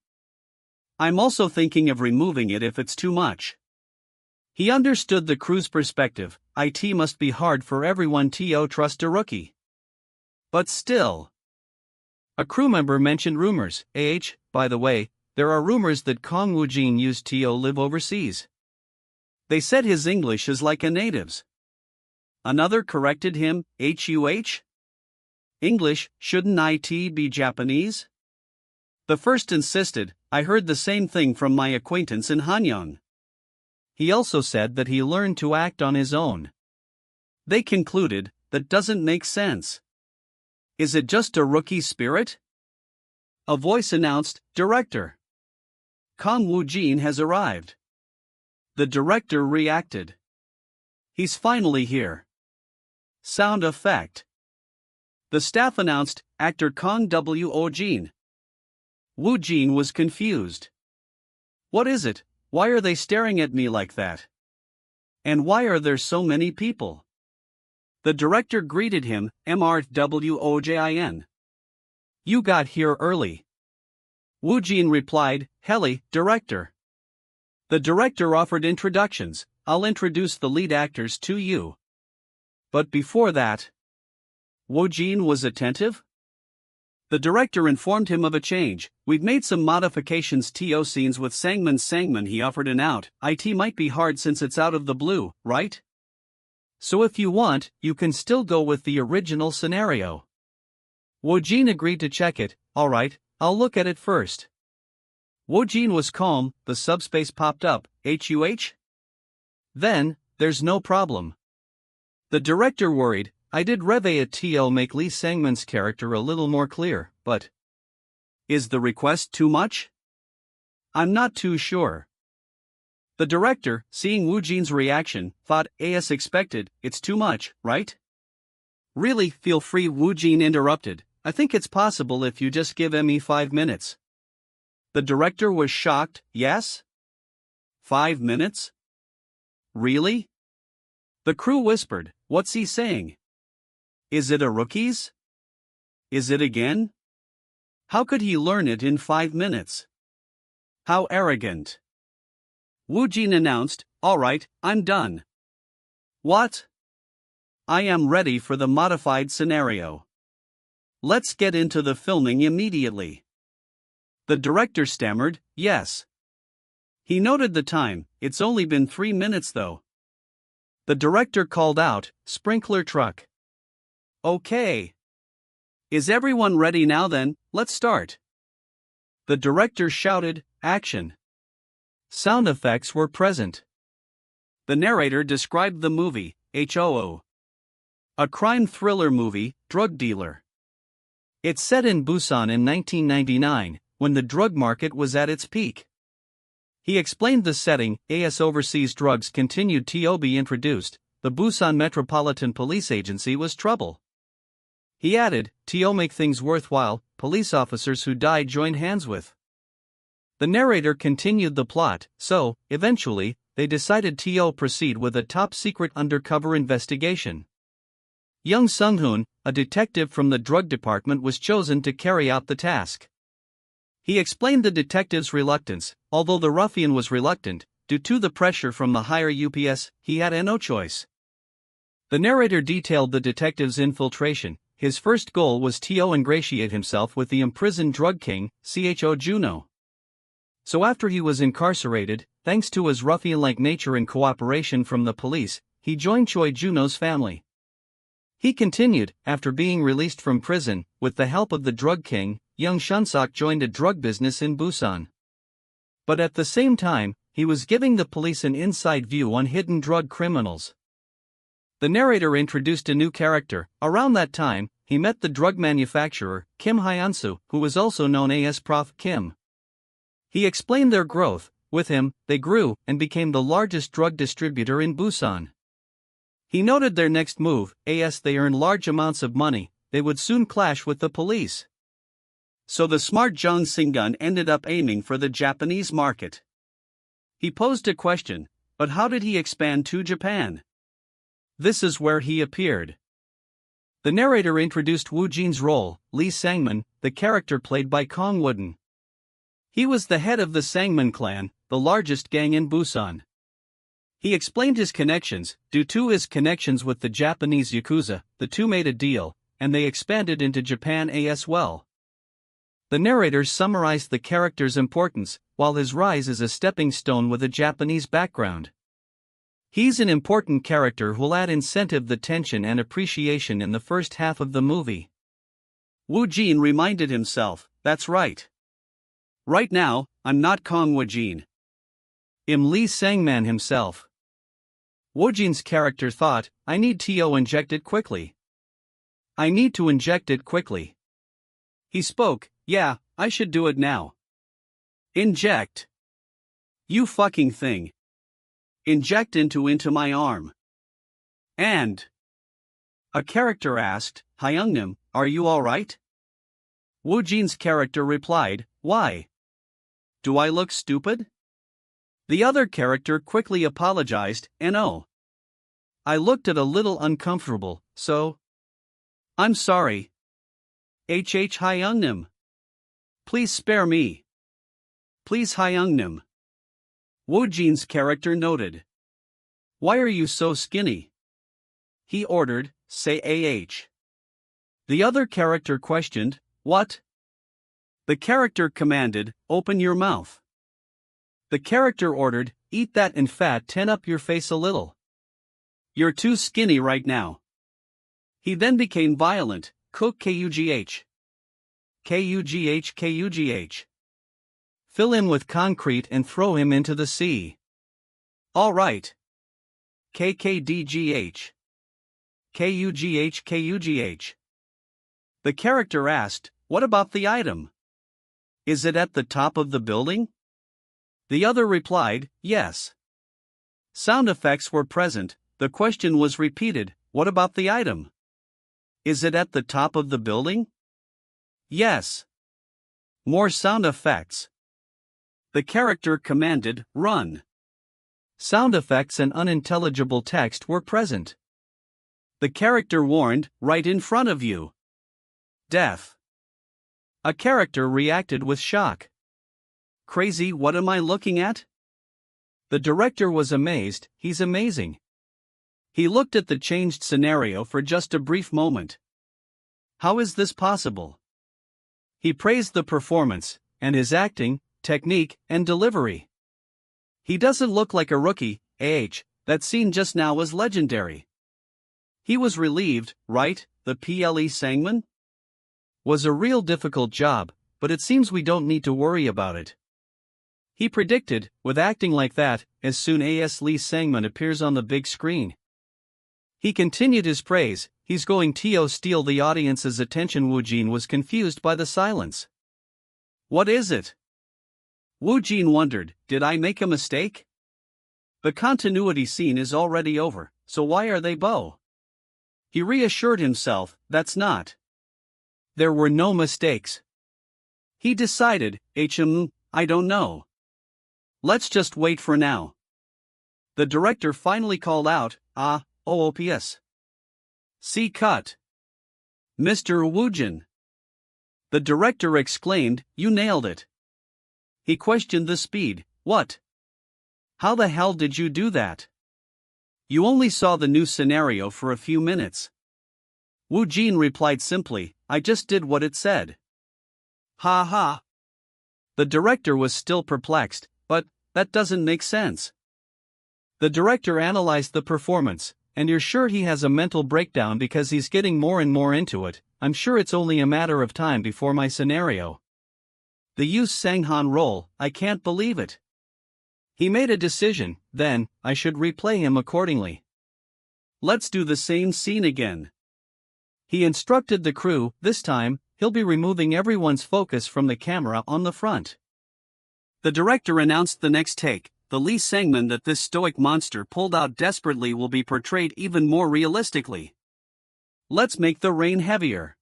I'm also thinking of removing it if it's too much. He understood the crew's perspective. It must be hard for everyone to trust a rookie. But still. A crew member mentioned rumors. By the way, there are rumors that Kang Woojin used to live overseas. They said his English is like a native's. Another corrected him, English, shouldn't it be Japanese? The first insisted, I heard the same thing from my acquaintance in Hanyang. He also said that he learned to act on his own. They concluded, that doesn't make sense. Is it just a rookie spirit? A voice announced, Director. Kang Woojin has arrived. The director reacted. He's finally here. Sound effect. The staff announced, Actor Kang Woojin. Woojin was confused. What is it? Why are they staring at me like that? And why are there so many people? The director greeted him, Mrwojin. You got here early. Woojin replied, Heli, director. The director offered introductions. I'll introduce the lead actors to you. But before that, Woojin was attentive? The director informed him of a change. We've made some modifications to scenes with Sangman, he offered an out. It might be hard since it's out of the blue, right? So if you want, you can still go with the original scenario. Woojin agreed to check it. Alright, I'll look at it first. Woojin was calm. The subspace popped up. Then, there's no problem. The director worried. I did rêve at to make Lee Sangman's character a little more clear, but is the request too much? I'm not too sure. The director, seeing Woojin's reaction, thought, as expected, it's too much, right? Really, feel free, Woojin interrupted. I think it's possible if you just give me 5 minutes. The director was shocked. Yes? 5 minutes? Really? The crew whispered, what's he saying? Is it a rookie's? Is it again? How could he learn it in 5 minutes? How arrogant. Woojin announced, alright, I'm done. What? I am ready for the modified scenario. Let's get into the filming immediately. The director stammered, yes. He noted the time, it's only been 3 minutes though. The director called out, sprinkler truck. Okay. Is everyone ready now then, let's start. The director shouted, action. Sound effects were present. The narrator described the movie, HOO. A crime thriller movie, drug dealer. It's set in Busan in 1999, when the drug market was at its peak. He explained the setting, as overseas drugs continued to be introduced, the Busan Metropolitan Police Agency was trouble. He added, to make things worthwhile, police officers who died joined hands with. The narrator continued the plot, so, eventually, they decided to proceed with a top-secret undercover investigation. Young Sung-hoon, a detective from the drug department, was chosen to carry out the task. He explained the detective's reluctance. Although the ruffian was reluctant, due to the pressure from the higher UPS, he had no choice. The narrator detailed the detective's infiltration. His first goal was to ingratiate himself with the imprisoned drug king, Cho Juno. So after he was incarcerated, thanks to his ruffian-like nature and cooperation from the police, he joined Choi Juno's family. He continued, after being released from prison, with the help of the drug king, young Shunsok joined a drug business in Busan. But at the same time, he was giving the police an inside view on hidden drug criminals. The narrator introduced a new character. Around that time, he met the drug manufacturer, Kim Hyunsu, who was also known as Prof. Kim. He explained their growth. With him, they grew and became the largest drug distributor in Busan. He noted their next move, as they earned large amounts of money, they would soon clash with the police. So the smart Jung Sing-gun ended up aiming for the Japanese market. He posed a question, but how did he expand to Japan? This is where he appeared. The narrator introduced Woojin's role, Lee Sangman, the character played by Kang Woojin. He was the head of the Sangman clan, the largest gang in Busan. He explained his connections. Due to his connections with the Japanese Yakuza, the two made a deal, and they expanded into Japan as well. The narrator summarized the character's importance, while his rise is a stepping stone with a Japanese background. He's an important character who'll add incentive the tension and appreciation in the first half of the movie. Woojin reminded himself, that's right. Right now, I'm not Kang Woojin. I'm Lee Sangman himself. Woojin's character thought, I need to inject it quickly. I need to inject it quickly. He spoke, yeah, I should do it now. Inject. You fucking thing. Inject into my arm. And. A character asked, Hyungnam, are you alright? Woojin's character replied, why? Do I look stupid? The other character quickly apologized, no. I looked a little uncomfortable, so. I'm sorry. Hyungnam. Please spare me. Please Hyungnam. Woojin's character noted. Why are you so skinny? He ordered, say The other character questioned, what? The character commanded, open your mouth. The character ordered, eat that and fat tin up your face a little. You're too skinny right now. He then became violent, cook Kugh. Kugh. Fill him with concrete and throw him into the sea. All right. Kkdgh. Kugh. The character asked, what about the item? Is it at the top of the building? The other replied, yes. Sound effects were present, the question was repeated, what about the item? Is it at the top of the building? Yes. More sound effects. The character commanded, run. Sound effects and unintelligible text were present. The character warned, right in front of you. Death. A character reacted with shock. Crazy, what am I looking at? The director was amazed, he's amazing. He looked at the changed scenario for just a brief moment. How is this possible? He praised the performance, and his acting, technique, and delivery. He doesn't look like a rookie, that scene just now was legendary. He was relieved, right? The PLE Sangman? Was a real difficult job, but it seems we don't need to worry about it. He predicted, with acting like that, as soon as Lee Sangman appears on the big screen. He continued his praise, he's going to steal the audience's attention. Woojin was confused by the silence. What is it? Woojin wondered, did I make a mistake? The continuity scene is already over, so why are they bow? He reassured himself, that's not. There were no mistakes. He decided, I don't know. Let's just wait for now. The director finally called out, OOPS. See cut. Mr. Woojin. The director exclaimed, you nailed it. He questioned the speed, what? How the hell did you do that? You only saw the new scenario for a few minutes. Woojin replied simply, I just did what it said. Ha ha. The director was still perplexed, but that doesn't make sense. The director analyzed the performance, and you're sure he has a mental breakdown because he's getting more and more into it. I'm sure it's only a matter of time before my scenario. The Yu Sang-han role, I can't believe it. He made a decision, then, I should replay him accordingly. Let's do the same scene again. He instructed the crew, this time, he'll be removing everyone's focus from the camera on the front. The director announced the next take. The Lee Sang-man that this stoic monster pulled out desperately will be portrayed even more realistically. Let's make the rain heavier.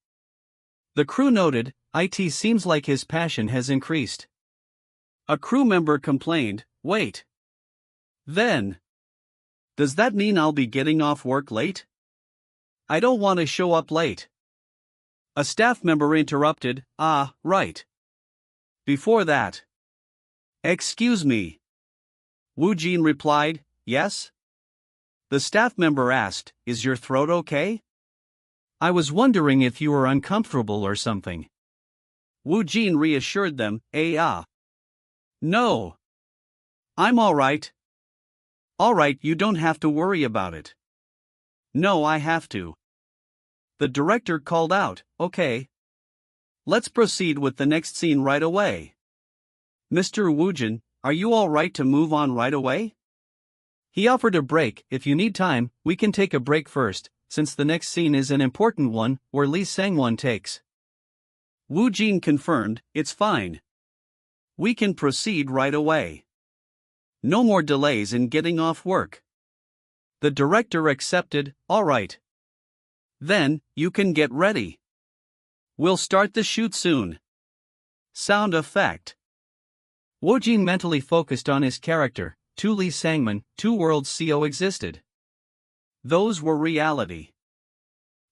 The crew noted, it seems like his passion has increased. A crew member complained, wait. Then. Does that mean I'll be getting off work late? I don't want to show up late. A staff member interrupted, right. Before that. Excuse me. Woojin replied, yes? The staff member asked, is your throat okay? I was wondering if you were uncomfortable or something. Woojin reassured them, No. I'm alright. Alright, you don't have to worry about it. No, I have to. The director called out, okay. Let's proceed with the next scene right away. Mr. Woojin, are you alright to move on right away? He offered a break. If you need time, we can take a break first, since the next scene is an important one, where Lee Sang-won takes. Woojin confirmed, it's fine. We can proceed right away. No more delays in getting off work. The director accepted, alright. Then, you can get ready. We'll start the shoot soon. Sound effect. Woojin mentally focused on his character. Two Lee Sang-man, two worlds coexisted. Those were reality.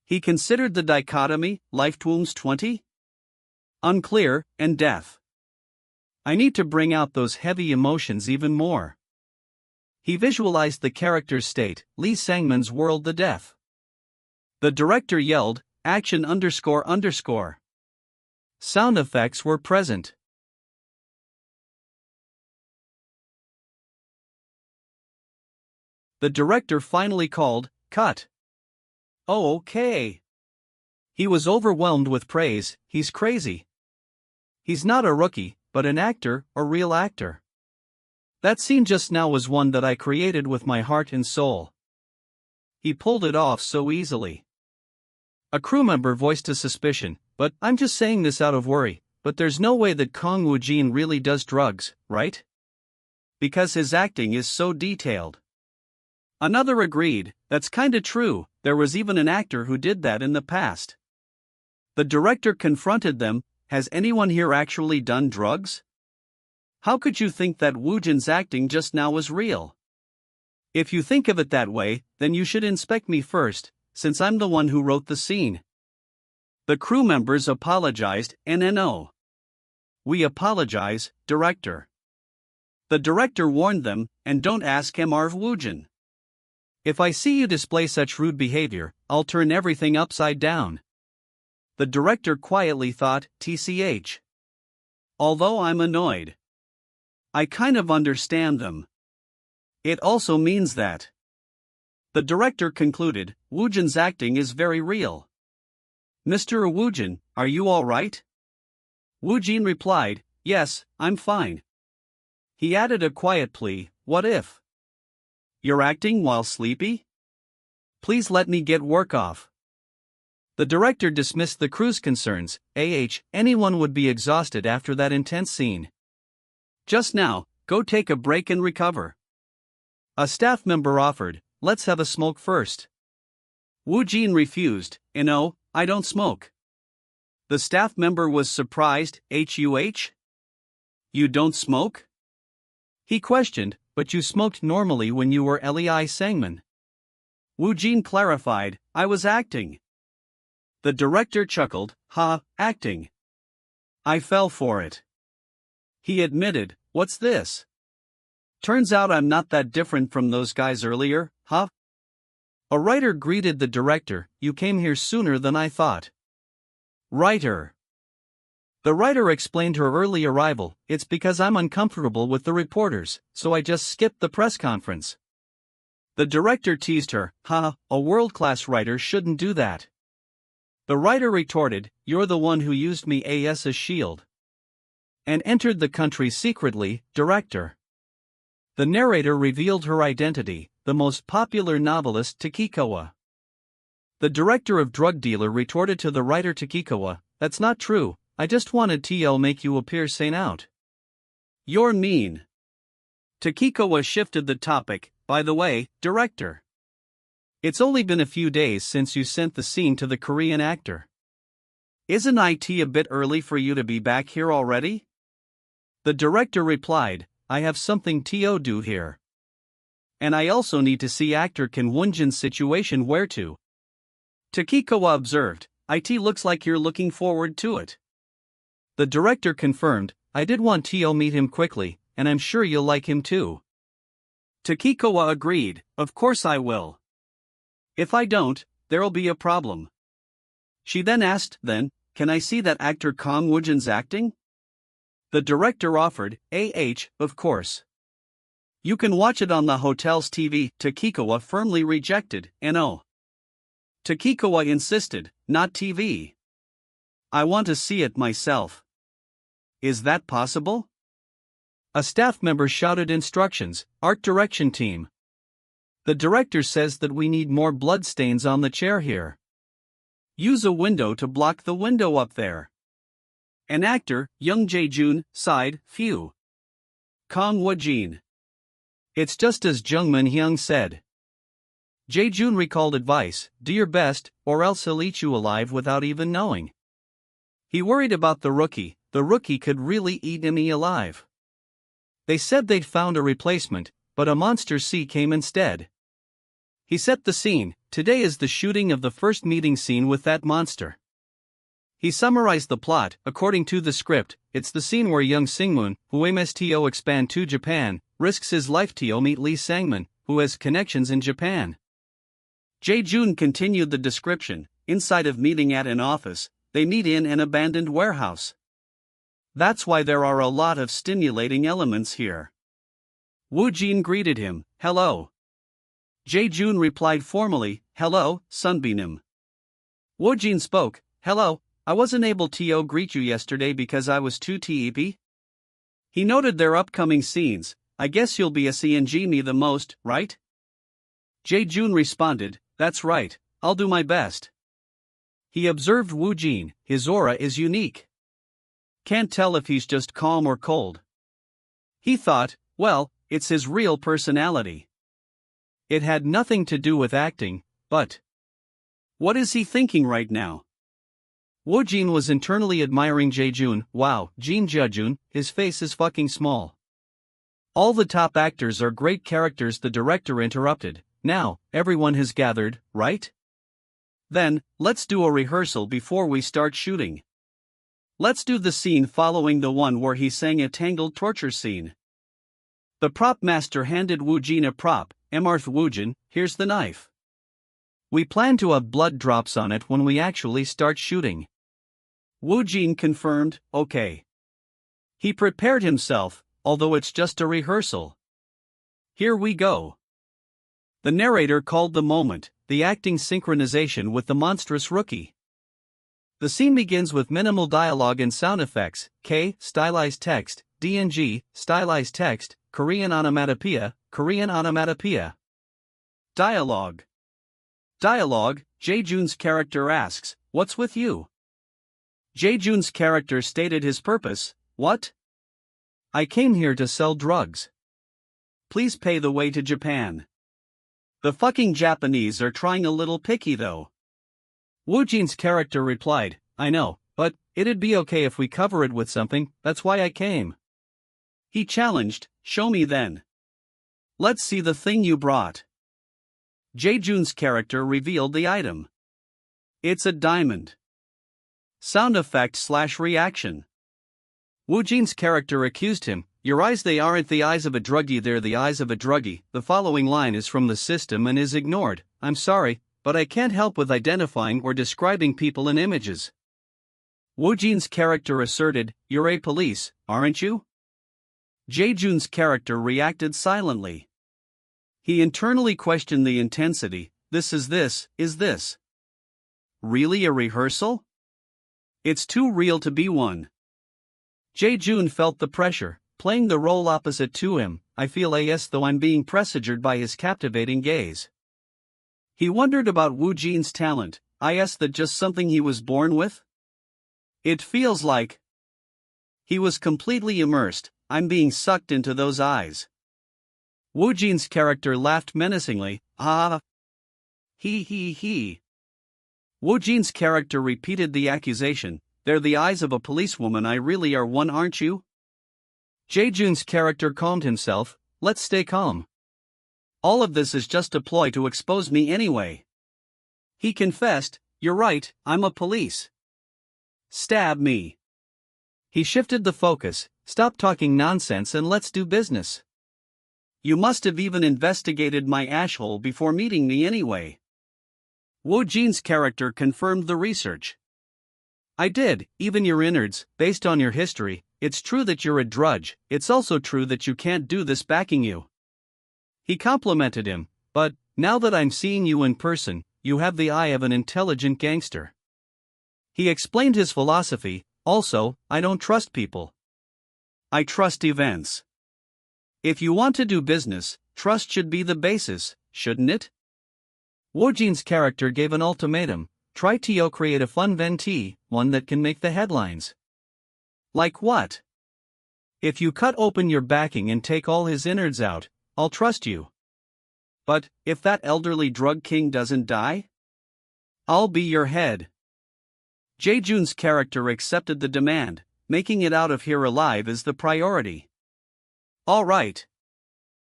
He considered the dichotomy, life wounds 20? Unclear, and death. I need to bring out those heavy emotions even more. He visualized the character's state, Lee Sang-man's world, the death. The director yelled, action __. Sound effects were present. The director finally called, cut. Oh, okay. He was overwhelmed with praise, he's crazy. He's not a rookie, but an actor, a real actor. That scene just now was one that I created with my heart and soul. He pulled it off so easily. A crew member voiced a suspicion, but I'm just saying this out of worry, but there's no way that Kang Woojin really does drugs, right? Because his acting is so detailed. Another agreed, that's kinda true, there was even an actor who did that in the past. The director confronted them, has anyone here actually done drugs? How could you think that Woojin's acting just now was real? If you think of it that way, then you should inspect me first, since I'm the one who wrote the scene. The crew members apologized, no. We apologize, director. The director warned them, and don't ask Mr. Woojin. If I see you display such rude behavior, I'll turn everything upside down. The director quietly thought, TCH. Although I'm annoyed. I kind of understand them. It also means that. The director concluded, Woojin's acting is very real. Mr. Woojin, are you alright? Woojin replied, yes, I'm fine. He added a quiet plea, what if? You're acting while sleepy? Please let me get work off. The director dismissed the crew's concerns, anyone would be exhausted after that intense scene. Just now, go take a break and recover. A staff member offered, let's have a smoke first. Woojin refused, no, I don't smoke. The staff member was surprised, HUH? You don't smoke? He questioned, but you smoked normally when you were Lee Sang-man. Woojin clarified, I was acting. The director chuckled, acting. I fell for it. He admitted, what's this? Turns out I'm not that different from those guys earlier, A writer greeted the director, you came here sooner than I thought. Writer. The writer explained her early arrival, it's because I'm uncomfortable with the reporters, so I just skipped the press conference. The director teased her, a world-class writer shouldn't do that. The writer retorted, you're the one who used me as a shield. And entered the country secretly, director. The narrator revealed her identity, the most popular novelist Takikawa. The director of Drug Dealer retorted to the writer Takikawa, that's not true, I just wanted to make you appear sane out. You're mean. Takikawa shifted the topic, by the way, director. It's only been a few days since you sent the scene to the Korean actor. Isn't it a bit early for you to be back here already? The director replied, I have something to do here. And I also need to see actor Kang Woojin's situation where to. Takikawa observed, it looks like you're looking forward to it. The director confirmed, I did want to meet him quickly, and I'm sure you'll like him too. Takikawa agreed, of course I will. If I don't, there'll be a problem. She then asked, can I see that actor Kang Woojin's acting? The director offered, of course. You can watch it on the hotel's TV. Takikawa firmly rejected, no. Takikawa insisted, not TV. I want to see it myself. Is that possible? A staff member shouted instructions, art direction team. The director says that we need more bloodstains on the chair here. Use a window to block the window up there. An actor, young Jae-jun, sighed, phew. Kang Woojin. It's just as Jung Min-hyung said. Jae-jun recalled advice, do your best, or else he'll eat you alive without even knowing. He worried about the rookie could really eat him alive. They said they'd found a replacement, but a monster C came instead. He set the scene, today is the shooting of the first meeting scene with that monster. He summarized the plot, according to the script, it's the scene where young Singmoon, who aims to expand to Japan, risks his life to meet Lee Sangmin, who has connections in Japan. Jae-jun continued the description, inside of meeting at an office, they meet in an abandoned warehouse. That's why there are a lot of stimulating elements here. Woojin greeted him, hello. Jae-jun replied formally, hello, Sunbeam. Woojin spoke, hello, I wasn't able to greet you yesterday because I was too TEP. He noted their upcoming scenes, I guess you'll be a CNG me the most, right? Jae-jun responded, that's right, I'll do my best. He observed Woojin, his aura is unique. Can't tell if he's just calm or cold. He thought, well, it's his real personality. It had nothing to do with acting, but what is he thinking right now? Woojin was internally admiring Jae-jun, wow, Jin Jae-jun, his face is fucking small. All the top actors are great characters, the director interrupted, now, everyone has gathered, right? Then, let's do a rehearsal before we start shooting. Let's do the scene following the one where he sang a tangled torture scene. The prop master handed Woojin a prop, Woojin, here's the knife. We plan to have blood drops on it when we actually start shooting. Woojin confirmed, okay. He prepared himself, although it's just a rehearsal. Here we go. The narrator called the moment, the acting synchronization with the monstrous rookie. The scene begins with minimal dialogue and sound effects, K, stylized text, DNG, stylized text, Korean onomatopoeia, Korean onomatopoeia. Dialogue. Dialogue, Jae-jun's character asks, what's with you? Jae-jun's character stated his purpose, what? I came here to sell drugs. Please pay the way to Japan. The fucking Japanese are trying a little picky though. Woojin's character replied, I know, but it'd be okay if we cover it with something, that's why I came. He challenged, show me then. Let's see the thing you brought. Jae-jun's character revealed the item. It's a diamond. Sound effect / reaction. Woojin's character accused him, your eyes they aren't the eyes of a druggie, they're the eyes of a druggie. The following line is from the system and is ignored, I'm sorry, but I can't help with identifying or describing people in images. Woojin's character asserted, you're a police, aren't you? Jae-jun's character reacted silently. He internally questioned the intensity. Is this really a rehearsal? It's too real to be one. Jae-jun felt the pressure, playing the role opposite to him. I feel as though I'm being pressured by his captivating gaze. He wondered about Woojin's talent. That just something he was born with? It feels like he was completely immersed. I'm being sucked into those eyes. Woojin's character laughed menacingly. He. Woojin's character repeated the accusation. They're the eyes of a policewoman. I really are one, aren't you? Jae-jun's character calmed himself. Let's stay calm. All of this is just a ploy to expose me anyway. He confessed, you're right, I'm a police. Stab me. He shifted the focus. Stop talking nonsense and let's do business. You must have even investigated my ashhole before meeting me anyway. Woojin's character confirmed the research. I did, even your innards, based on your history. It's true that you're a drudge, it's also true that you can't do this backing you. He complimented him, but, now that I'm seeing you in person, you have the eye of an intelligent gangster. He explained his philosophy. Also, I don't trust people. I trust events. If you want to do business, trust should be the basis, shouldn't it? Woojin's character gave an ultimatum. Try to create a fun venti, one that can make the headlines. Like what? If you cut open your backing and take all his innards out, I'll trust you. But, if that elderly drug king doesn't die? I'll be your head. Jae-jun's character accepted the demand. Making it out of here alive is the priority. All right.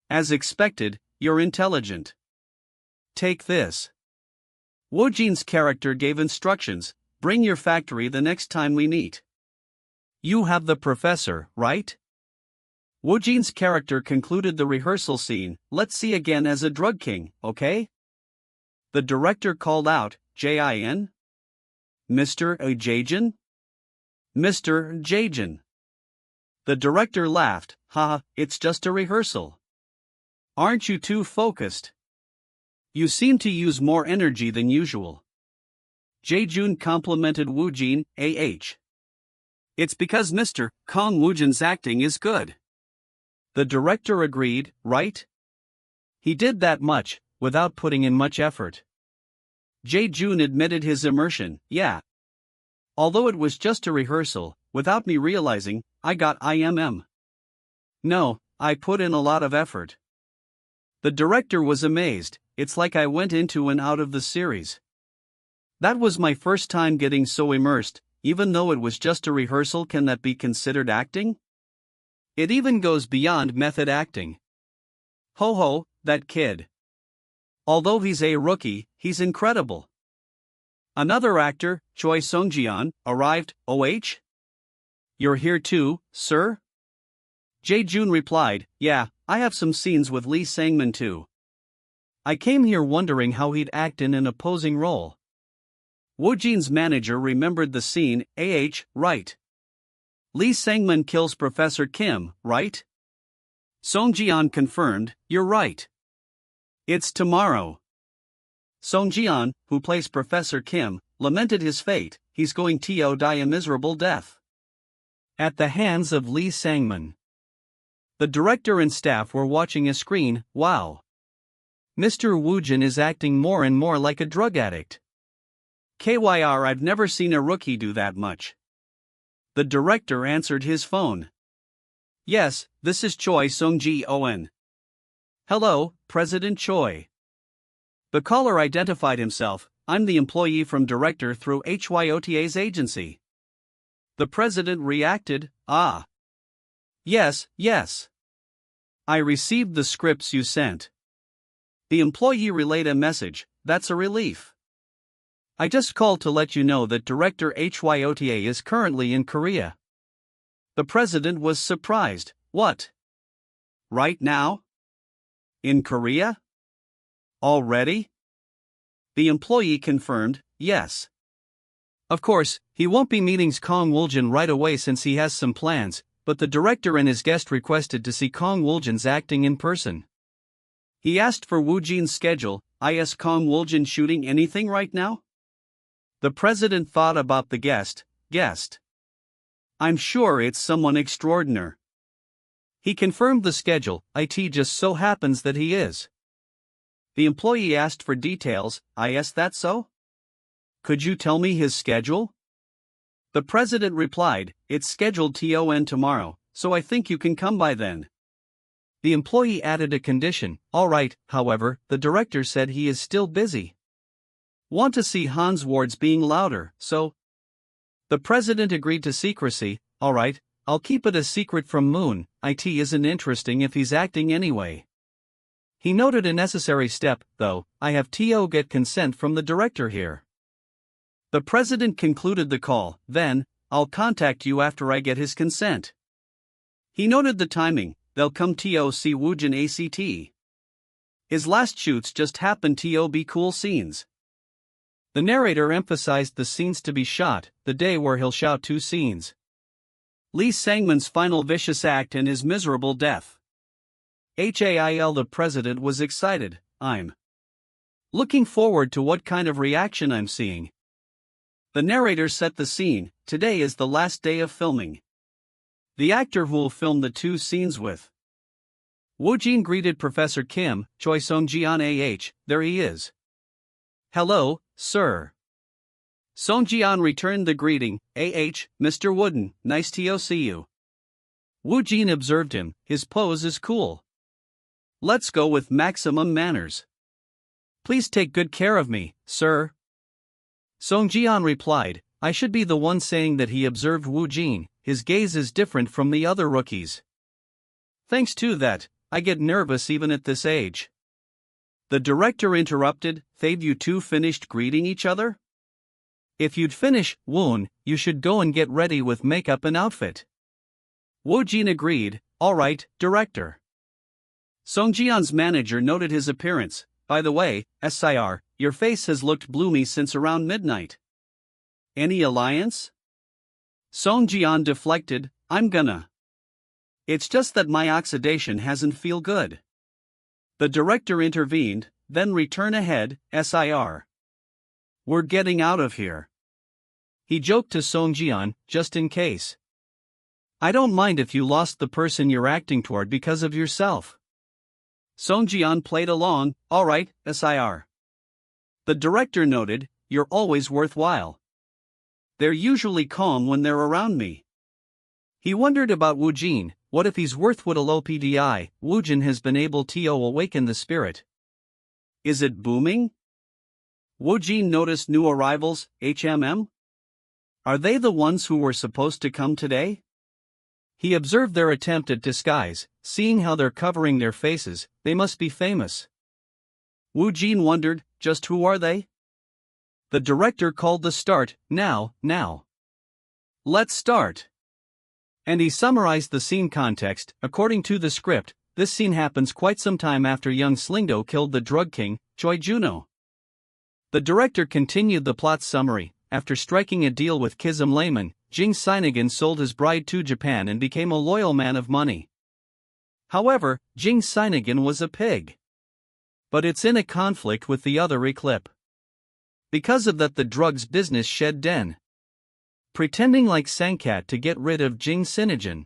As expected, you're intelligent. Take this. Woojin's character gave instructions. Bring your factory the next time we meet. You have the professor, right? Woojin's character concluded the rehearsal scene. Let's see again as a drug king, okay? The director called out, Jin? Mr. Jae-jun? Mr. Jae-jun. The director laughed. It's just a rehearsal. Aren't you too focused? You seem to use more energy than usual. Jae-jun complimented Woojin. It's because Mr. Kang Woojin's acting is good. The director agreed, right? He did that much, without putting in much effort. Jae-jun admitted his immersion. Yeah. Although it was just a rehearsal, without me realizing, I got IMM. No, I put in a lot of effort. The director was amazed. It's like I went into and out of the series. That was my first time getting so immersed. Even though it was just a rehearsal, can that be considered acting? It even goes beyond method acting. Ho, that kid. Although he's a rookie, he's incredible. Another actor, Choi Sung-jian, arrived. You're here too, sir? Jae-jun replied, yeah, I have some scenes with Lee Sang-min too. I came here wondering how he'd act in an opposing role. Woojin's manager remembered the scene. Right. Lee Sang-min kills Professor Kim, right? Sung-jian confirmed, you're right. It's tomorrow. Sung-jian, who plays Professor Kim, lamented his fate. He's going to die a miserable death at the hands of Lee Sang-min. The director and staff were watching a screen. Wow. Mr. Woojin is acting more and more like a drug addict. KYR, I've never seen a rookie do that much. The director answered his phone. Yes, this is Choi Sung-ji-on. Hello, President Choi. The caller identified himself. I'm the employee from director through HYOTA's agency. The president reacted, Yes. I received the scripts you sent. The employee relayed a message. That's a relief. I just called to let you know that director HYOTA is currently in Korea. The president was surprised. What? Right now? In Korea? Already? The employee confirmed, yes. Of course, he won't be meeting Kang Woojin right away since he has some plans, but the director and his guest requested to see Kang Woojin's acting in person. He asked for Woojin's schedule. Is Kang Woojin shooting anything right now? The president thought about the guest. I'm sure it's someone extraordinary. He confirmed the schedule. It just so happens that he is. The employee asked for details. Is that so? Could you tell me his schedule? The president replied, it's scheduled tomorrow, so I think you can come by then. The employee added a condition. All right, however, the director said he is still busy. Want to see Hans Ward's being louder, so? The president agreed to secrecy. All right, I'll keep it a secret from Moon. It isn't interesting if he's acting anyway. He noted a necessary step, though. I have to get consent from the director here. The president concluded the call. Then, I'll contact you after I get his consent. He noted the timing. They'll come to see Woojin act. His last shoots just happened to be cool scenes. The narrator emphasized the scenes to be shot, the day where he'll shout 2 scenes. Lee Sangman's final vicious act and his miserable death. The president was excited. I'm looking forward to what kind of reaction I'm seeing. The narrator set the scene. Today is the last day of filming. The actor who'll film the 2 scenes with Woojin greeted Professor Kim. Choi Song-jian there he is. Hello, sir. Song-jian returned the greeting. Mr. Wooden, nice to see you. Woojin observed him. His pose is cool. Let's go with maximum manners. Please take good care of me, sir. Song-jian replied. I should be the one saying that he observed Woojin. His gaze is different from the other rookies. Thanks to that, I get nervous even at this age. The director interrupted. They've you 2 finished greeting each other? If you'd finish, Woon, you should go and get ready with makeup and outfit. Woojin agreed. All right, director. Song-jian's manager noted his appearance. By the way, Sir, your face has looked bloomy since around midnight. Any alliance? Song-jian deflected. I'm gonna. It's just that my oxidation hasn't feel good. The director intervened. Then return ahead, Sir. We're getting out of here. He joked to Song-jian, just in case. I don't mind if you lost the person you're acting toward because of yourself. Song-jian played along. All right, Sir. The director noted, you're always worthwhile. They're usually calm when they're around me. He wondered about Woojin. What if he's worthwhile OPDI? Woojin has been able to awaken the spirit. Is it booming? Woojin noticed new arrivals. Are they the ones who were supposed to come today? He observed their attempt at disguise. Seeing how they're covering their faces, they must be famous. Woojin wondered, just who are they? The director called the start. Now. Let's start. And he summarized the scene context. According to the script, this scene happens quite some time after young Slingdo killed the drug king, Choi Juno. The director continued the plot summary. After striking a deal with Kism Layman, Jing Sinigan sold his bride to Japan and became a loyal man of money. However, Jing Sinigan was a pig. But it's in a conflict with the other Eclipse. Because of that, the drugs business shed den. Pretending like Sangkat to get rid of Jing Sinigan.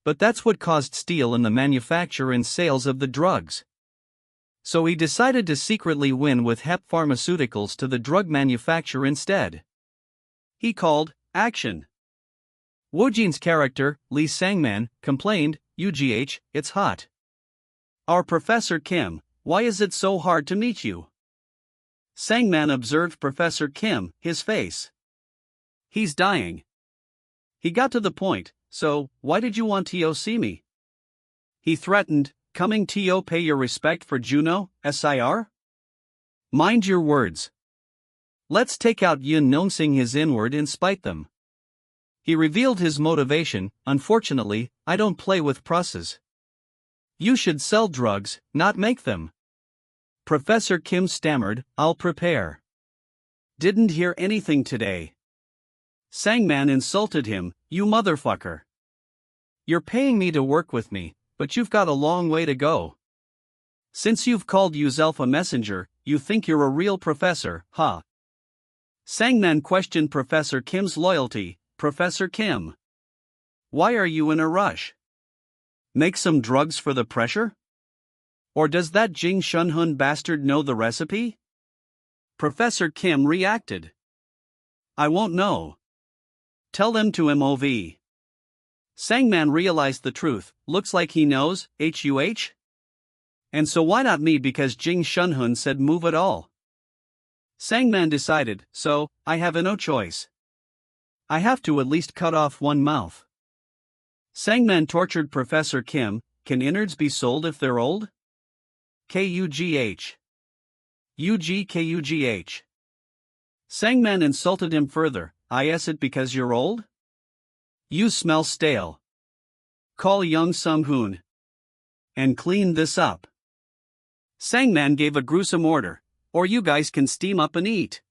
But that's what caused steal in the manufacture and sales of the drugs. So he decided to secretly win with Hep Pharmaceuticals to the drug manufacturer instead. He called action. Woojin's character, Lee Sangman, complained, it's hot. Our Professor Kim, why is it so hard to meet you? Sangman observed Professor Kim, his face. He's dying. He got to the point. So, why did you want to see me? He threatened, coming to pay your respect for Juno, Sir? Mind your words. Let's take out Yun noncing his inward and spite them. He revealed his motivation. Unfortunately, I don't play with process. You should sell drugs, not make them. Professor Kim stammered, I'll prepare. Didn't hear anything today. Sangman insulted him, you motherfucker. You're paying me to work with me, but you've got a long way to go. Since you've called yourself a messenger, you think you're a real professor, huh? Sangman questioned Professor Kim's loyalty. Professor Kim, why are you in a rush? Make some drugs for the pressure? Or does that Jing Shunhun bastard know the recipe? Professor Kim reacted. I won't know. Tell them to MOV. Sangman realized the truth. Looks like he knows, HUH? And so why not me, because Jing Shunhun said move at all? Sangman decided, so, I have no choice. I have to at least cut off one mouth. Sangman tortured Professor Kim. Can innards be sold if they're old? KUGH. UGKUGH. Sangman insulted him further. Is it because you're old? You smell stale. Call young Sung-hoon. And clean this up. Sangman gave a gruesome order. Or you guys can steam up and eat.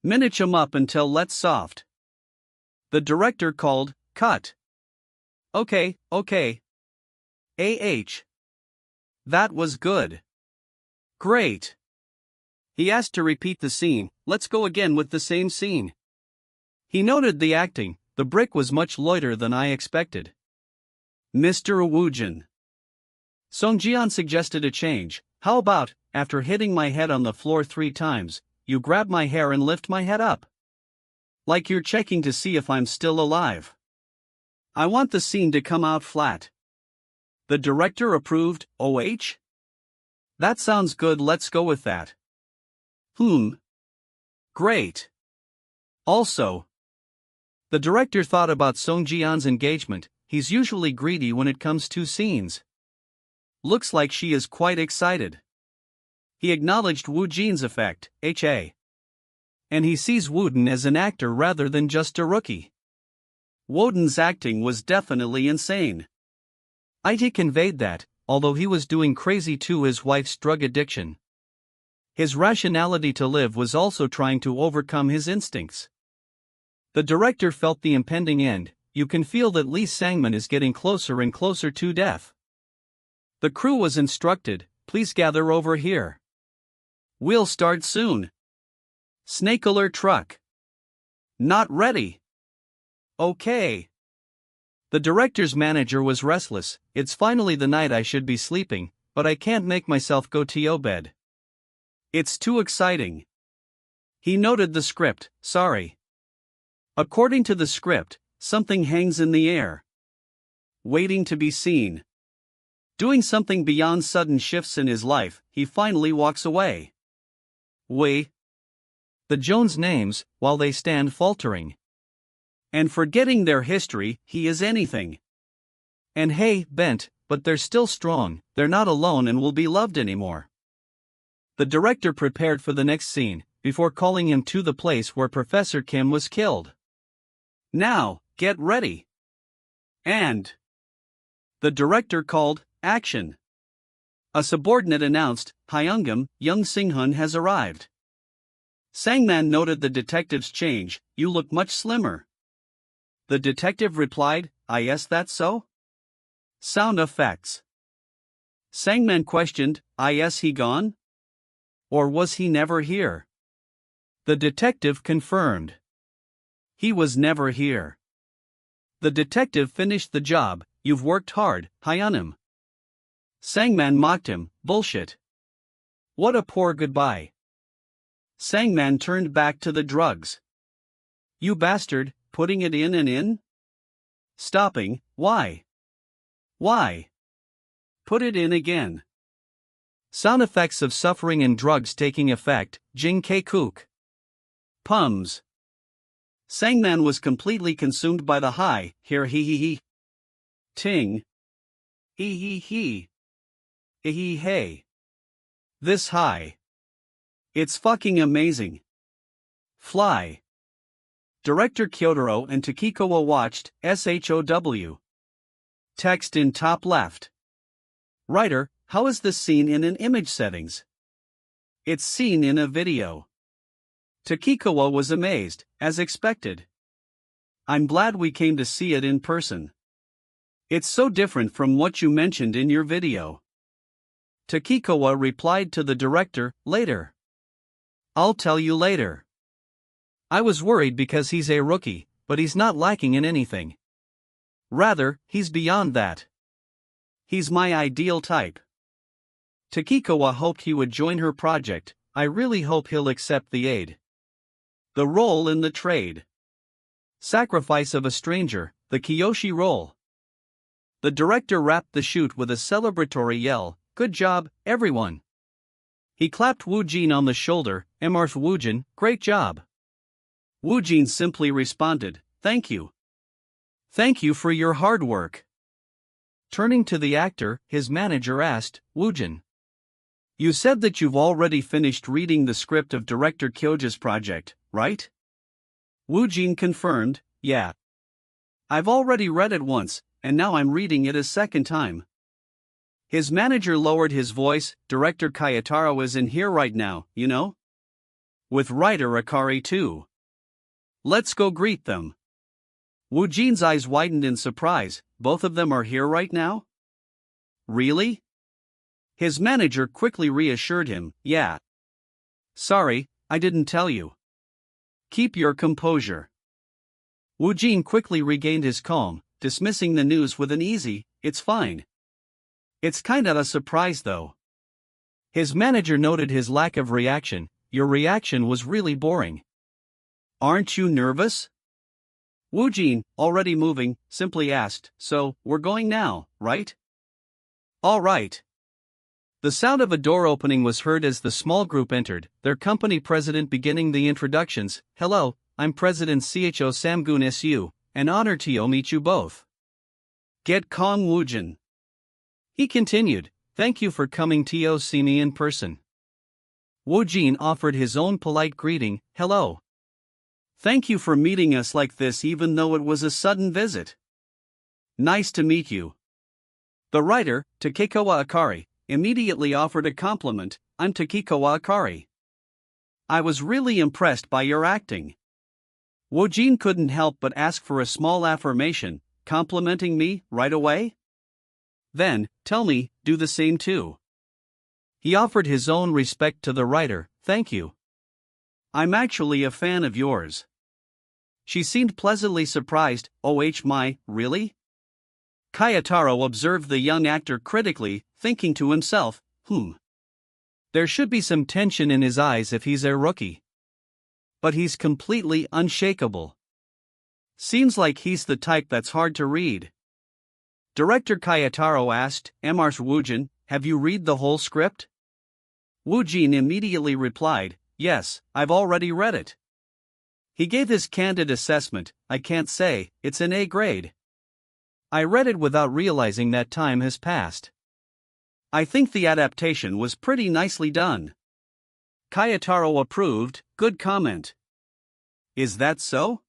Minute 'em up until let's soft. The director called, cut. Okay. That was good. Great. He asked to repeat the scene. Let's go again with the same scene. He noted the acting. The brick was much lighter than I expected. Mr. Woojin. Song Jian suggested a change. How about, after hitting my head on the floor 3 times, you grab my hair and lift my head up? Like you're checking to see if I'm still alive. I want the scene to come out flat. The director approved. OH? That sounds good, let's go with that. Great. Also, the director thought about Song Jian's engagement. He's usually greedy when it comes to scenes. Looks like she is quite excited. He acknowledged Woojin's effect, HA. And he sees Woojin as an actor rather than just a rookie. Woojin's acting was definitely insane. IT conveyed that, although he was doing crazy to his wife's drug addiction, his rationality to live was also trying to overcome his instincts. The director felt the impending end. You can feel that Lee Sangman is getting closer and closer to death. The crew was instructed, please gather over here. We'll start soon. Snake alert truck. Not ready. Okay. The director's manager was restless. It's finally the night I should be sleeping, but I can't make myself go to your bed. It's too exciting. He noted the script. Sorry. According to the script, something hangs in the air. Waiting to be seen. Doing something beyond sudden shifts in his life, he finally walks away. The Jones names, while they stand faltering. And forgetting their history, he is anything. And hey, bent, but they're still strong, they're not alone and will be loved anymore. The director prepared for the next scene, before calling him to the place where Professor Kim was killed. Now, get ready. And the director called, action. A subordinate announced, Hyungam, young Singhun has arrived. Sangman noted the detective's change. You look much slimmer. The detective replied, yes, that's so? Sound effects. Sangman questioned, yes, he gone? Or was he never here? The detective confirmed. He was never here. The detective finished the job. You've worked hard, Hyunam. Sangman mocked him. Bullshit. What a poor goodbye. Sangman turned back to the drugs. You bastard, putting it in and in? Stopping, why? Why? Put it in again. Sound effects of suffering and drugs taking effect. Jing K Kook. Pums. Sangman was completely consumed by the high. Here he. Ting. He. Hey. This high. It's fucking amazing. Fly. Director Kyotaro and Takikowa watched. SHOW. Text in top left. Writer, how is this seen in an image settings? It's seen in a video. Takikowa was amazed, as expected. I'm glad we came to see it in person. It's so different from what you mentioned in your video. Takikawa replied to the director, later. I'll tell you later. I was worried because he's a rookie, but he's not lacking in anything. Rather, he's beyond that. He's my ideal type. Takikawa hoped he would join her project. I really hope he'll accept the aid. The role in the trade. Sacrifice of a stranger, the Kiyoshi role. The director wrapped the shoot with a celebratory yell, "Good job, everyone!" He clapped Woojin on the shoulder, Woojin, great job. Woojin simply responded, thank you. Thank you for your hard work. Turning to the actor, his manager asked, Woojin, you said that you've already finished reading the script of director Kyoja's project, right? Woojin confirmed, yeah. I've already read it once, and now I'm reading it a second time. His manager lowered his voice, Director Kayataro is in here right now, you know? With writer Akari too. Let's go greet them. Woojin's eyes widened in surprise, both of them are here right now? Really? His manager quickly reassured him, yeah. Sorry, I didn't tell you. Keep your composure. Woojin quickly regained his calm, dismissing the news with an easy, it's fine. It's kinda a surprise though. His manager noted his lack of reaction, your reaction was really boring. Aren't you nervous? Woojin, already moving, simply asked, so, we're going now, right? All right. The sound of a door opening was heard as the small group entered, their company president beginning the introductions. Hello, I'm President Cho Samgun Su, an honor to meet you both. Get Kang Woojin. He continued, thank you for coming to see me in person. Woojin offered his own polite greeting, hello. Thank you for meeting us like this even though it was a sudden visit. Nice to meet you. The writer, Takikawa Akari, immediately offered a compliment, I'm Takikawa Akari. I was really impressed by your acting. Woojin couldn't help but ask for a small affirmation, complimenting me right away? Then, tell me, do the same too. He offered his own respect to the writer, thank you. I'm actually a fan of yours. She seemed pleasantly surprised, my, really? Kayataro observed the young actor critically, thinking to himself, There should be some tension in his eyes if he's a rookie. But he's completely unshakable. Seems like he's the type that's hard to read. Director Kayataro asked, Woojin, have you read the whole script? Woojin immediately replied, yes, I've already read it. He gave his candid assessment, I can't say, it's an A grade. I read it without realizing that time has passed. I think the adaptation was pretty nicely done. Kayataro approved, good comment. Is that so?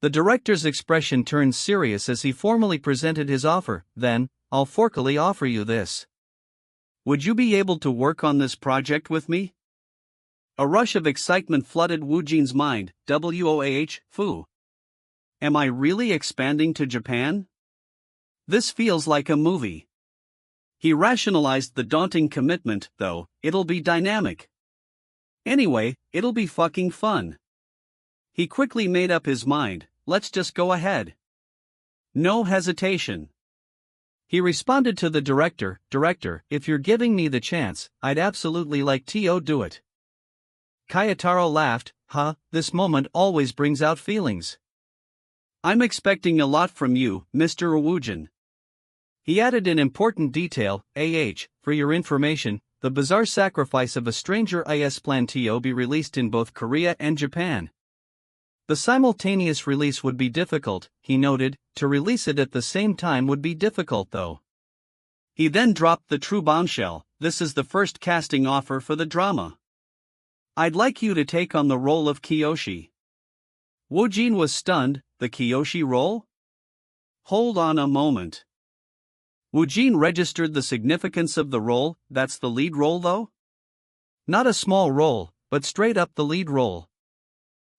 The director's expression turned serious as he formally presented his offer, then, I'll formally offer you this. Would you be able to work on this project with me? A rush of excitement flooded Woojin's mind, fu. Am I really expanding to Japan? This feels like a movie. He rationalized the daunting commitment, though, it'll be dynamic. Anyway, it'll be fucking fun. He quickly made up his mind, let's just go ahead. No hesitation. He responded to the director, if you're giving me the chance, I'd absolutely like to do it. Kayataro laughed, this moment always brings out feelings. I'm expecting a lot from you, Mr. Woojin. He added an important detail, for your information, the bizarre sacrifice of a stranger is planned to be released in both Korea and Japan. The simultaneous release would be difficult, he noted, to release it at the same time would be difficult though. He then dropped the true bombshell, this is the first casting offer for the drama. I'd like you to take on the role of Kiyoshi. Woojin was stunned, the Kiyoshi role? Hold on a moment. Woojin registered the significance of the role, that's the lead role though? Not a small role, but straight up the lead role.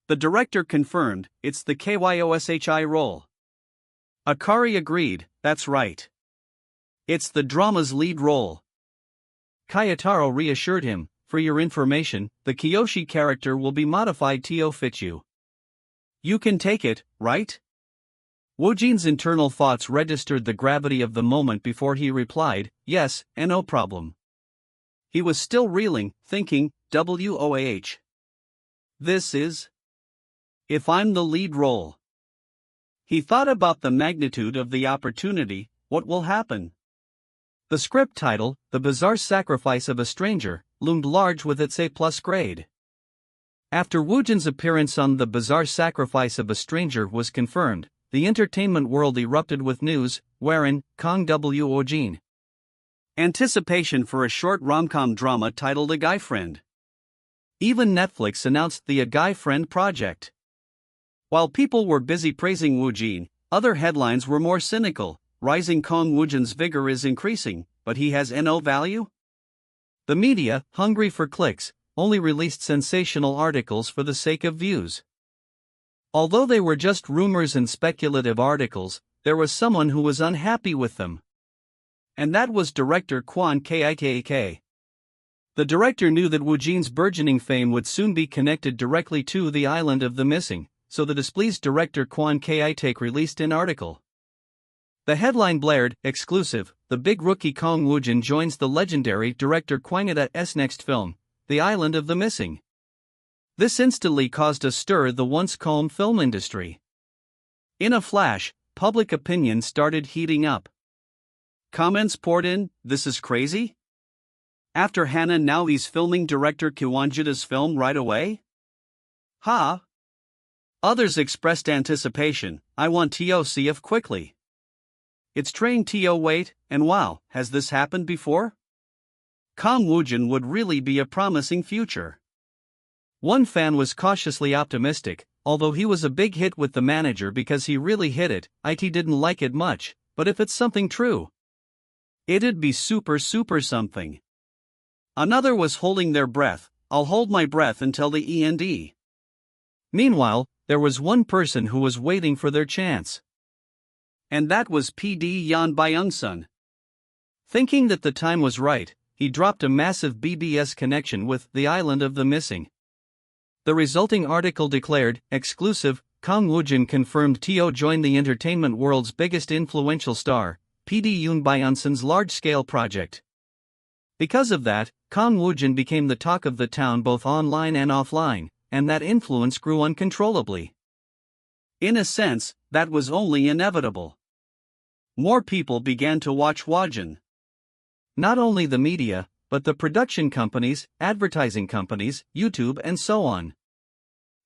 The director confirmed, it's the Kyoshi role. Akari agreed, that's right. It's the drama's lead role. Kayotaro reassured him, "For your information, the Kiyoshi character will be modified to fit you. You can take it, right?" Woojin's internal thoughts registered the gravity of the moment before he replied, "Yes, and no problem." He was still reeling, thinking, WOAH. This is. If I'm the lead role. He thought about the magnitude of the opportunity. What will happen? The script title, The Bizarre Sacrifice of a Stranger, loomed large with its A+ grade. After Woojin's appearance on The Bizarre Sacrifice of a Stranger was confirmed, the entertainment world erupted with news, wherein Kang Woojin. Anticipation for a short rom-com drama titled A Guy Friend. Even Netflix announced the A Guy Friend project. While people were busy praising Woojin, other headlines were more cynical. Rising Kang Woojin's vigor is increasing, but he has no value? The media, hungry for clicks, only released sensational articles for the sake of views. Although they were just rumors and speculative articles, there was someone who was unhappy with them. And that was director Kwon Kitake. The director knew that Woojin's burgeoning fame would soon be connected directly to the island of the missing, so the displeased director Kwon Kitake released an article. The headline blared, "Exclusive, the big rookie Kang Woojin joins the legendary director Kwang's next film, The Island of the Missing." This instantly caused a stir in the once calm film industry. In a flash, public opinion started heating up. Comments poured in, "This is crazy? After Hannah now he's filming director Kwang's film right away? Ha!" Others expressed anticipation, "I want to see if quickly. It's train to wait, and wow, has this happened before? Kang Woojin would really be a promising future." One fan was cautiously optimistic, although he was a big hit with the manager because he really hit it. It didn't like it much, but if it's something true, it'd be super something. Another was holding their breath, "I'll hold my breath until the end." Meanwhile, there was one person who was waiting for their chance. And that was PD Yeon Byung-sun. Thinking that the time was right, he dropped a massive BBS connection with The Island of the Missing. The resulting article declared, "Exclusive, Kang Woojin confirmed to join the entertainment world's biggest influential star, PD Yeon Byung-sun's large-scale project." Because of that, Kang Woojin became the talk of the town both online and offline, and that influence grew uncontrollably. In a sense, that was only inevitable. More people began to watch Woojin. Not only the media, but the production companies, advertising companies, YouTube and so on.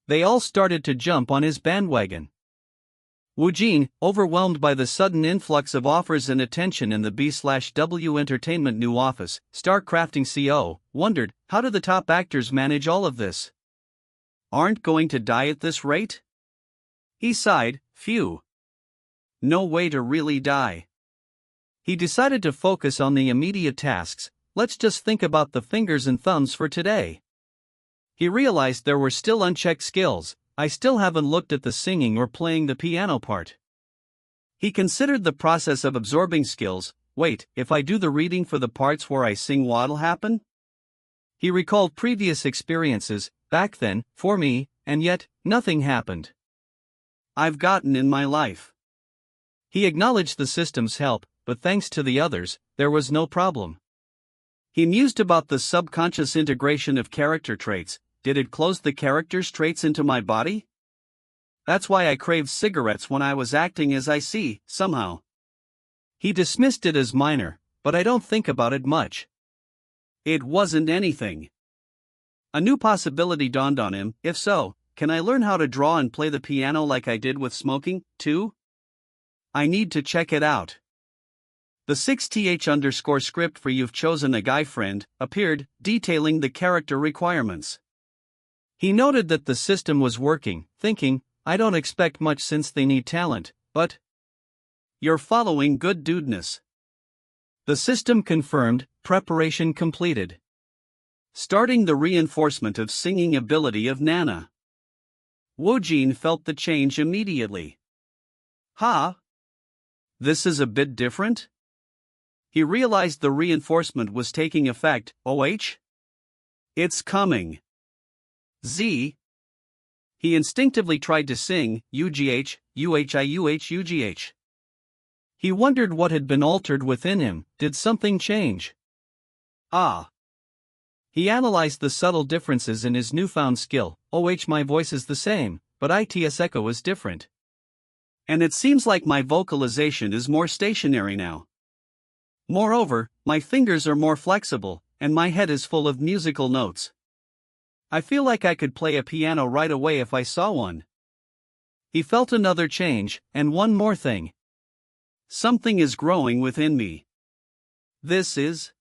They all started to jump on his bandwagon. Woojin, overwhelmed by the sudden influx of offers and attention in the B/W Entertainment new office, Star-crafting CO, wondered, how do the top actors manage all of this? Aren't going to die at this rate? He sighed, phew. No way to really die. He decided to focus on the immediate tasks. Let's just think about the fingers and thumbs for today. He realized there were still unchecked skills. I still haven't looked at the singing or playing the piano part. He considered the process of absorbing skills. Wait, if I do the reading for the parts where I sing, what'll happen? He recalled previous experiences, back then, for me, and yet, nothing happened. I've gotten in my life. He acknowledged the system's help, but thanks to the others, there was no problem. He mused about the subconscious integration of character traits. Did it close the character's traits into my body? That's why I craved cigarettes when I was acting, as I see, somehow. He dismissed it as minor, but I don't think about it much. It wasn't anything. A new possibility dawned on him. If so, can I learn how to draw and play the piano like I did with smoking, too? I need to check it out. The 6th_script for You've Chosen a Guy Friend appeared, detailing the character requirements. He noted that the system was working, thinking, I don't expect much since they need talent, but you're following good dudeness. The system confirmed, preparation completed. Starting the reinforcement of singing ability of Nana. Woojin felt the change immediately. This is a bit different? He realized the reinforcement was taking effect. OH? It's coming. Z. He instinctively tried to sing, UGH, UHIUH UGH. He wondered what had been altered within him. Did something change? Ah. He analyzed the subtle differences in his newfound skill. OH, my voice is the same, but ITS echo is different. And it seems like my vocalization is more stationary now. Moreover, my fingers are more flexible, and my head is full of musical notes. I feel like I could play a piano right away if I saw one. He felt another change, and one more thing. Something is growing within me. This is.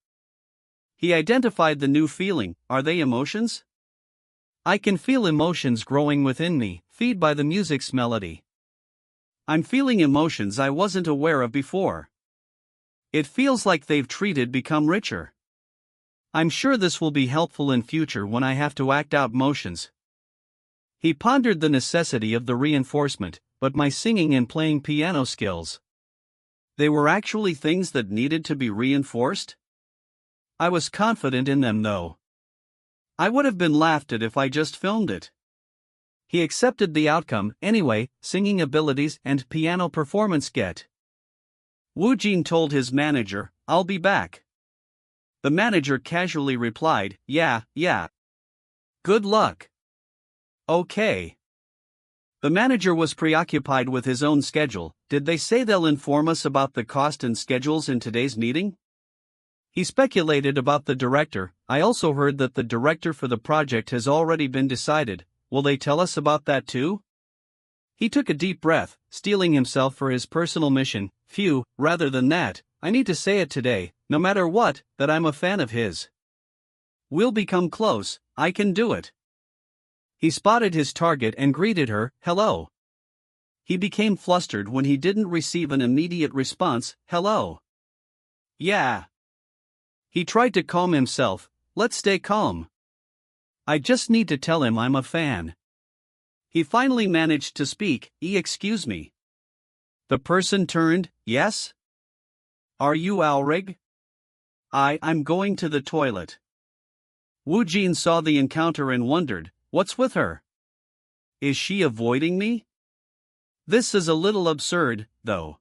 He identified the new feeling. Are they emotions? I can feel emotions growing within me, fed by the music's melody. I'm feeling emotions I wasn't aware of before. It feels like they've become richer. I'm sure this will be helpful in future when I have to act out motions. He pondered the necessity of the reinforcement, but my singing and playing piano skills. They were actually things that needed to be reinforced? I was confident in them though. I would have been laughed at if I just filmed it. He accepted the outcome anyway. Singing abilities and piano performance get. Woojin told his manager, I'll be back. The manager casually replied, yeah. Good luck. Okay. The manager was preoccupied with his own schedule. Did they say they'll inform us about the cost and schedules in today's meeting? He speculated about the director. I also heard that the director for the project has already been decided. Will they tell us about that too? He took a deep breath, steeling himself for his personal mission. Phew, rather than that, I need to say it today, no matter what, that I'm a fan of his. We'll become close, I can do it. He spotted his target and greeted her, hello. He became flustered when he didn't receive an immediate response, hello. Yeah. He tried to calm himself. Let's stay calm. I just need to tell him I'm a fan. He finally managed to speak. Excuse me. The person turned. Yes? Are you Alrig? I'm going to the toilet. Woojin saw the encounter and wondered, what's with her? Is she avoiding me? This is a little absurd, though.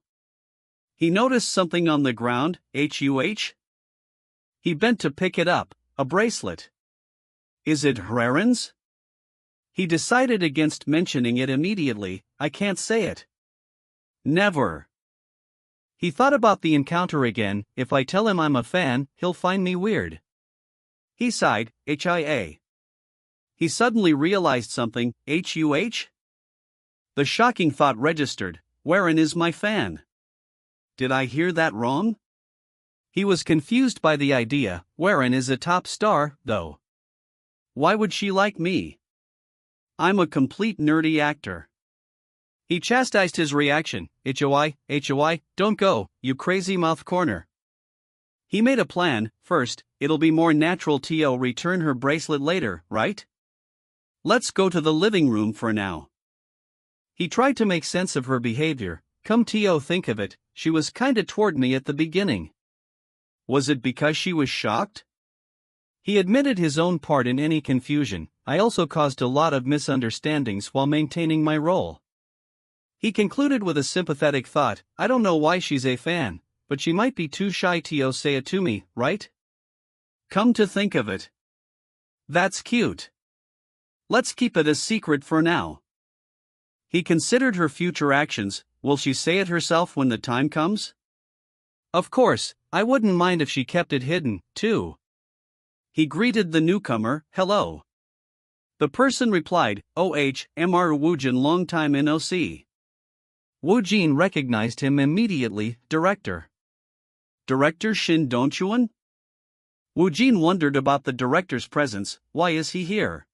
He noticed something on the ground. HUH? He bent to pick it up, a bracelet. Is it Hreren's? He decided against mentioning it immediately. I can't say it. Never. He thought about the encounter again. If I tell him I'm a fan, he'll find me weird. He sighed. HIA. He suddenly realized something. HUH? The shocking thought registered. Wherein is my fan? Did I hear that wrong? He was confused by the idea. Wherein is a top star, though. Why would she like me? I'm a complete nerdy actor. He chastised his reaction. HOI, don't go, you crazy mouth corner. He made a plan. First, it'll be more natural to return her bracelet later, right? Let's go to the living room for now. He tried to make sense of her behavior. Come to think of it, she was kinda toward me at the beginning. Was it because she was shocked? He admitted his own part in any confusion. I also caused a lot of misunderstandings while maintaining my role. He concluded with a sympathetic thought. I don't know why she's a fan, but she might be too shy to say it to me, right? Come to think of it. That's cute. Let's keep it a secret for now. He considered her future actions. Will she say it herself when the time comes? Of course, I wouldn't mind if she kept it hidden, too. He greeted the newcomer, hello. The person replied, Mr. Woojin, long time NOC. Woojin recognized him immediately. Director. Director Shin Dongchuan? Woojin wondered about the director's presence. Why is he here?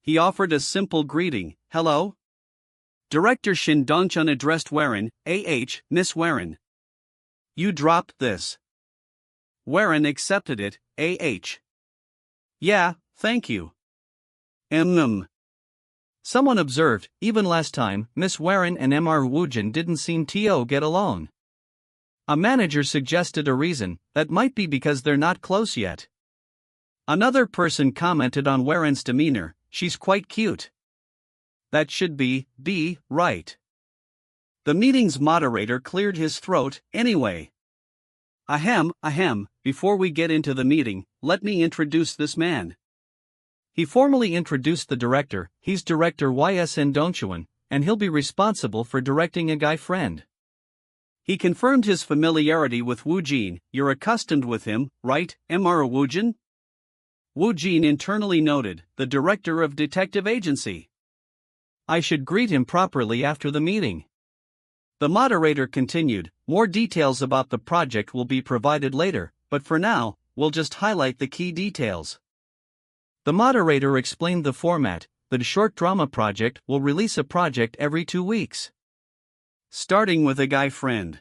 He offered a simple greeting, hello. Director Shin Dongchuan addressed Wherein, Miss Wherein. You dropped this. Wherein accepted it, Yeah, thank you. Someone observed, even last time, Miss Wherein and Mr. Woojin didn't seem to get along. A manager suggested a reason, that might be because they're not close yet. Another person commented on Warren's demeanor, she's quite cute. That should be right. The meeting's moderator cleared his throat, anyway. Ahem, before we get into the meeting, let me introduce this man. He formally introduced the director, he's Director YSN Dongchuan, and he'll be responsible for directing a guy friend. He confirmed his familiarity with Woojin, you're accustomed with him, right, Mr. Woojin? Woojin internally noted, the director of detective agency. I should greet him properly after the meeting. The moderator continued, more details about the project will be provided later, but for now, we'll just highlight the key details. The moderator explained the format, the short drama project will release a project every 2 weeks. Starting with a guy friend.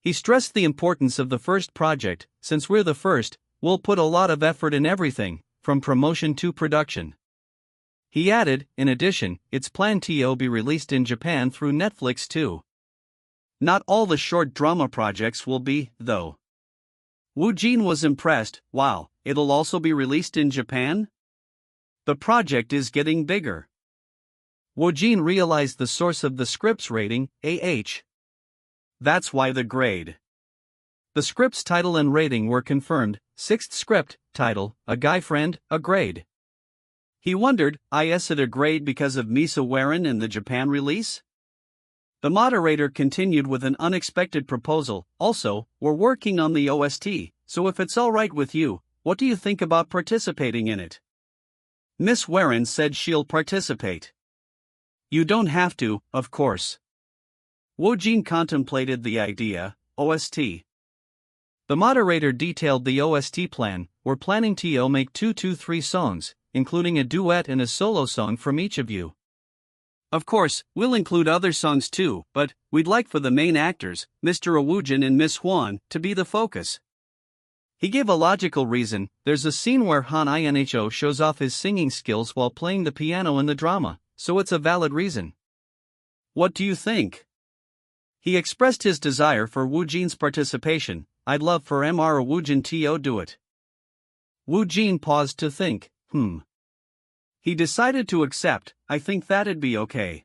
He stressed the importance of the first project, since we're the first, we'll put a lot of effort in everything, from promotion to production. He added, in addition, it's planned to be released in Japan through Netflix too. Not all the short drama projects will be, though. Woojin was impressed, wow, it'll also be released in Japan? The project is getting bigger. Woojin realized the source of the script's rating, AH. That's why the grade. The script's title and rating were confirmed, 6th script, title, A Guy Friend, a grade. He wondered, is it a grade because of Misa Warren and the Japan release? The moderator continued with an unexpected proposal, also, we're working on the OST, so if it's alright with you, what do you think about participating in it? Miss Warren said she'll participate. You don't have to, of course. Woojin contemplated the idea, OST. The moderator detailed the OST plan, we're planning to make 2 to 3 songs, including a duet and a solo song from each of you. Of course, we'll include other songs too, but we'd like for the main actors, Mr. Woojin and Miss Hwan, to be the focus. He gave a logical reason, there's a scene where Han Inho shows off his singing skills while playing the piano in the drama, so it's a valid reason. What do you think? He expressed his desire for Woojin's participation, I'd love for Mr. Woojin to do it. Woojin paused to think, He decided to accept, I think that'd be okay.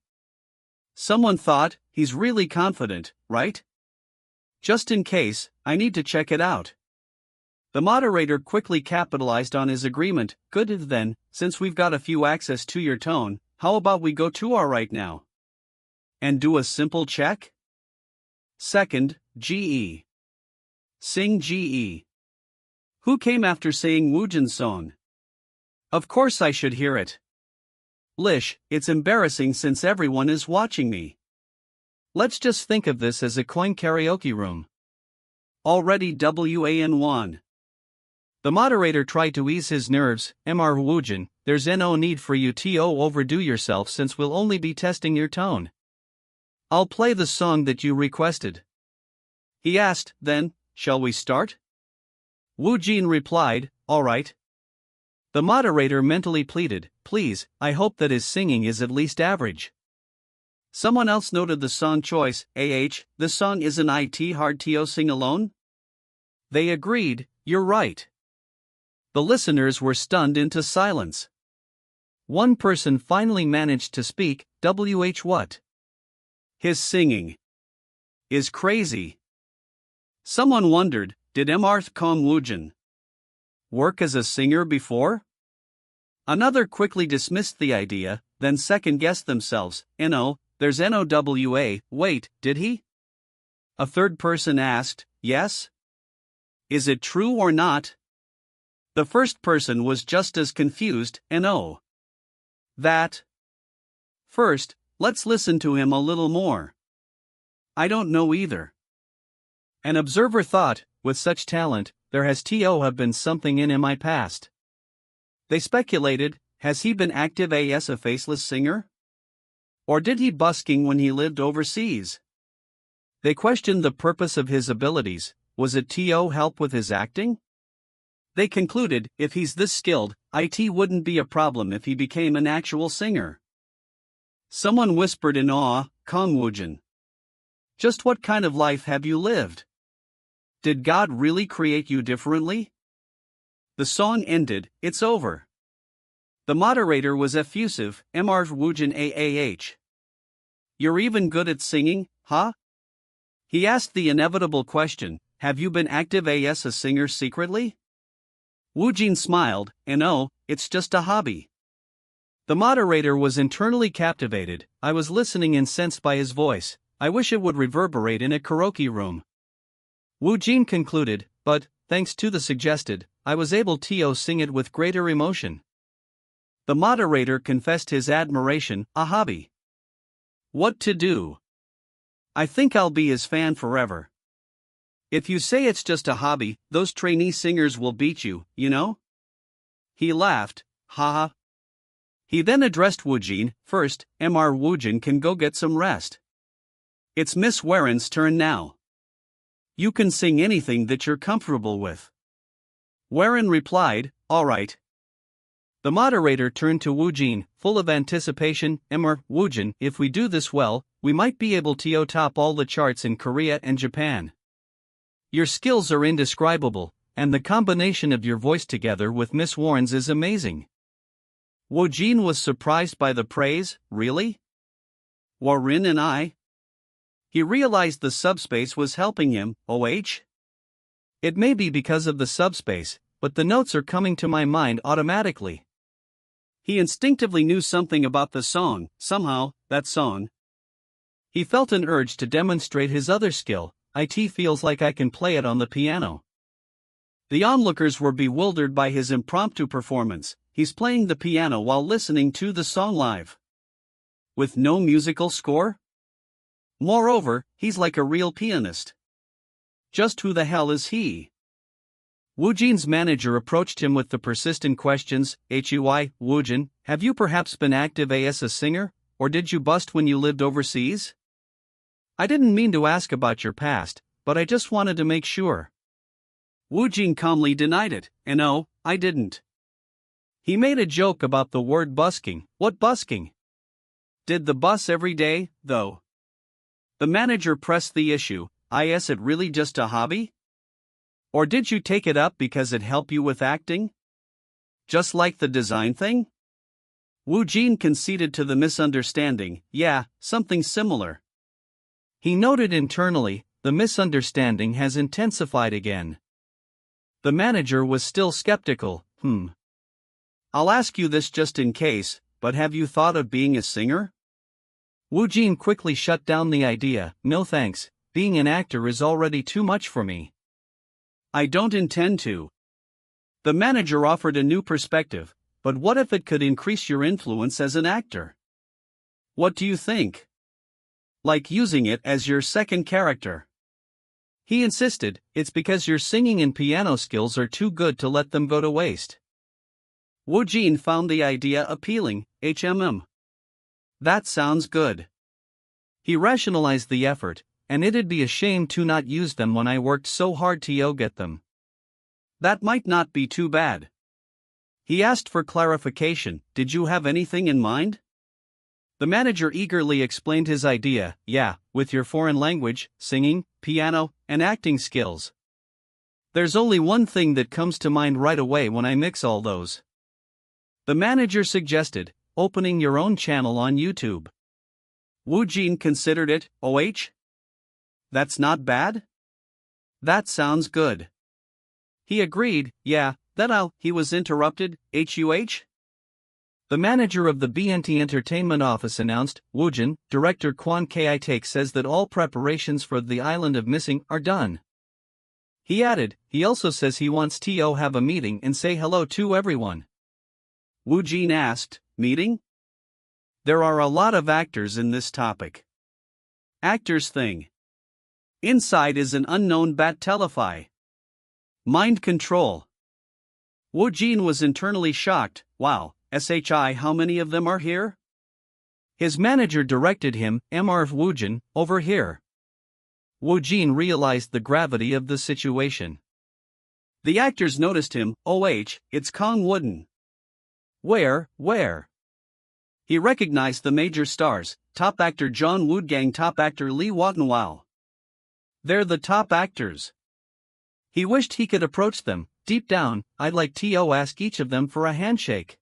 Someone thought, he's really confident, right? Just in case, I need to check it out. The moderator quickly capitalized on his agreement, good then, since we've got a few access to your tone, how about we go to our right now? And do a simple check? Second, GE. Sing GE. Who came after saying Woojin's song? Of course I should hear it. Lish, it's embarrassing since everyone is watching me. Let's just think of this as a coin karaoke room. Already WAN1. The moderator tried to ease his nerves, Mr. Woojin, there's no need for you to overdo yourself since we'll only be testing your tone. I'll play the song that you requested. He asked, then, shall we start? Woojin replied, alright. The moderator mentally pleaded, please, I hope that his singing is at least average. Someone else noted the song choice, this song isn't it hard to sing alone? They agreed, you're right. The listeners were stunned into silence. One person finally managed to speak, what? His singing is crazy. Someone wondered, did Mr. Kang Woojin work as a singer before? Another quickly dismissed the idea, then second-guessed themselves, there's NOWA, wait, did he? A third person asked, yes? Is it true or not? The first person was just as confused, that. First, let's listen to him a little more. I don't know either. An observer thought, with such talent, there has to have been something in my past. They speculated, has he been active as a faceless singer? Or did he busking when he lived overseas? They questioned the purpose of his abilities, was it to help with his acting? They concluded, if he's this skilled, it wouldn't be a problem if he became an actual singer. Someone whispered in awe, Kang Woojin. Just what kind of life have you lived? Did God really create you differently? The song ended, it's over. The moderator was effusive, Mr. Woojin AAH. You're even good at singing, huh? He asked the inevitable question, have you been active as a singer secretly? Woojin smiled, and oh, it's just a hobby. The moderator was internally captivated. I was listening incensed by his voice. I wish it would reverberate in a karaoke room. Woojin concluded, but, thanks to the suggested, I was able to sing it with greater emotion. The moderator confessed his admiration, a hobby. What to do? I think I'll be his fan forever. If you say it's just a hobby, those trainee singers will beat you, you know? He laughed, haha. He then addressed Woojin, first, Mr. Woojin can go get some rest. It's Miss Warren's turn now. You can sing anything that you're comfortable with. Warren replied, alright. The moderator turned to Woojin, full of anticipation, Mr. Woojin, if we do this well, we might be able to top all the charts in Korea and Japan. Your skills are indescribable, and the combination of your voice together with Miss Warren's is amazing. Woojin was surprised by the praise, really? Warren and I? He realized the subspace was helping him, It may be because of the subspace, but the notes are coming to my mind automatically. He instinctively knew something about the song, somehow, that song. He felt an urge to demonstrate his other skill, it feels like I can play it on the piano. The onlookers were bewildered by his impromptu performance. He's playing the piano while listening to the song live. With no musical score? Moreover, he's like a real pianist. Just who the hell is he? Woojin's manager approached him with the persistent questions, Woojin, have you perhaps been active as a singer, or did you bust when you lived overseas? I didn't mean to ask about your past, but I just wanted to make sure. Woojin calmly denied it, and no, I didn't. He made a joke about the word busking. What busking? Did the bus every day, though? The manager pressed the issue, is it really just a hobby? Or did you take it up because it helped you with acting? Just like the design thing? Woojin conceded to the misunderstanding, yeah, something similar. He noted internally, the misunderstanding has intensified again. The manager was still skeptical, I'll ask you this just in case, but have you thought of being a singer? Woojin quickly shut down the idea, no thanks, being an actor is already too much for me. I don't intend to. The manager offered a new perspective, but what if it could increase your influence as an actor? What do you think? Like using it as your second character. He insisted, it's because your singing and piano skills are too good to let them go to waste. Woojin found the idea appealing, That sounds good. He rationalized the effort, and it'd be a shame to not use them when I worked so hard to get them. That might not be too bad. He asked for clarification, did you have anything in mind? The manager eagerly explained his idea, yeah, with your foreign language, singing, piano, and acting skills. There's only one thing that comes to mind right away when I mix all those. The manager suggested, opening your own channel on YouTube. Woojin considered it, That's not bad? That sounds good. He agreed, yeah, then he was interrupted, The manager of the BNT Entertainment office announced, Woojin, director Kwon Ki-take says that all preparations for The Island of Missing are done. He added, he also says he wants to have a meeting and say hello to everyone. Woojin asked, meeting? There are a lot of actors in this topic. Actors thing. Inside is an unknown bat telefy. Mind control. Woojin was internally shocked, wow. How many of them are here? His manager directed him, Mr. Woojin, over here. Woojin realized the gravity of the situation. The actors noticed him, it's Kang Woojin. Where? He recognized the major stars, top actor John Woodgang, top actor Lee Wattenwao. They're the top actors. He wished he could approach them. Deep down, I'd like to ask each of them for a handshake.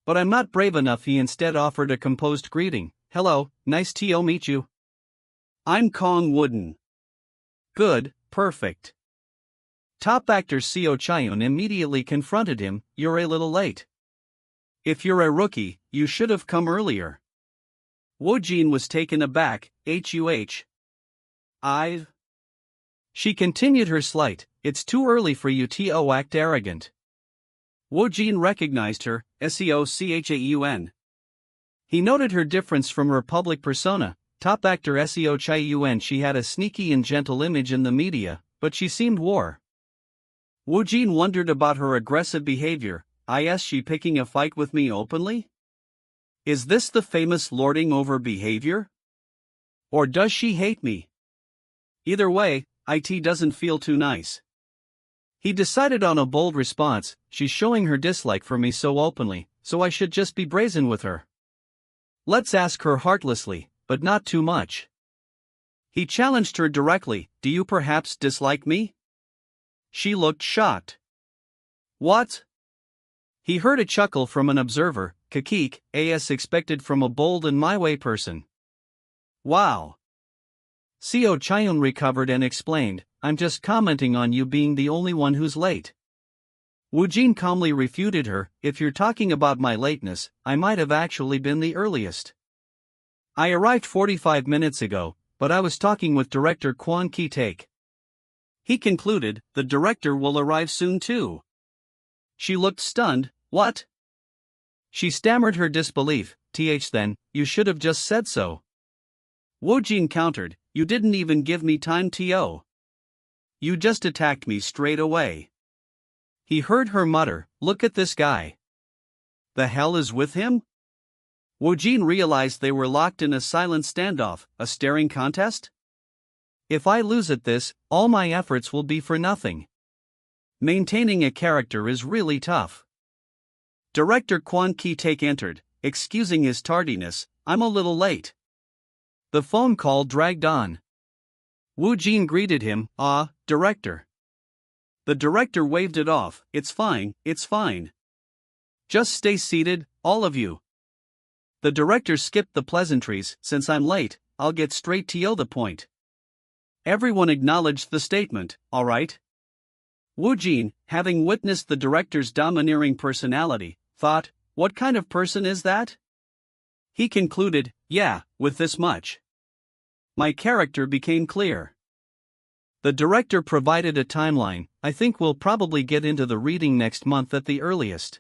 But I'm not brave enough. He instead offered a composed greeting. Hello, nice to meet you. I'm Kang Woojin. Good, perfect. Top actor Seo Chaeun immediately confronted him. You're a little late. If you're a rookie, you should have come earlier. Woojin was taken aback. She continued her slight. It's too early for you to act arrogant. Woojin recognized her. Seochaeun. He noted her difference from her public persona. Top actor Seo Chaeun. She had a sneaky and gentle image in the media, but she seemed war. Woojin wondered about her aggressive behavior. Is she picking a fight with me openly? Is this the famous lording over behavior? Or does she hate me? Either way, it doesn't feel too nice. He decided on a bold response. She's showing her dislike for me so openly, so I should just be brazen with her. Let's ask her heartlessly, but not too much. He challenged her directly. Do you perhaps dislike me? She looked shocked. What? He heard a chuckle from an observer. Kakik, as expected from a bold and my way person. Wow. Seo Chaeun recovered and explained, I'm just commenting on you being the only one who's late. Woojin calmly refuted her, if you're talking about my lateness, I might have actually been the earliest. I arrived 45 minutes ago, but I was talking with director Kwon Ki-taek. He concluded, the director will arrive soon too. She looked stunned. What? She stammered her disbelief. Then, you should have just said so. Woojin countered, you didn't even give me time to. You just attacked me straight away. He heard her mutter, look at this guy. The hell is with him? Woojin realized they were locked in a silent standoff, a staring contest? If I lose at this, all my efforts will be for nothing. Maintaining a character is really tough. Director Kwon Ki-taek entered, excusing his tardiness, I'm a little late. The phone call dragged on. Woojin greeted him, director. The director waved it off, it's fine. Just stay seated, all of you. The director skipped the pleasantries, since I'm late, I'll get straight to the point. Everyone acknowledged the statement, alright. Woojin, having witnessed the director's domineering personality, thought, what kind of person is that? He concluded, yeah, with this much. My character became clear. The director provided a timeline, I think we'll probably get into the reading next month at the earliest.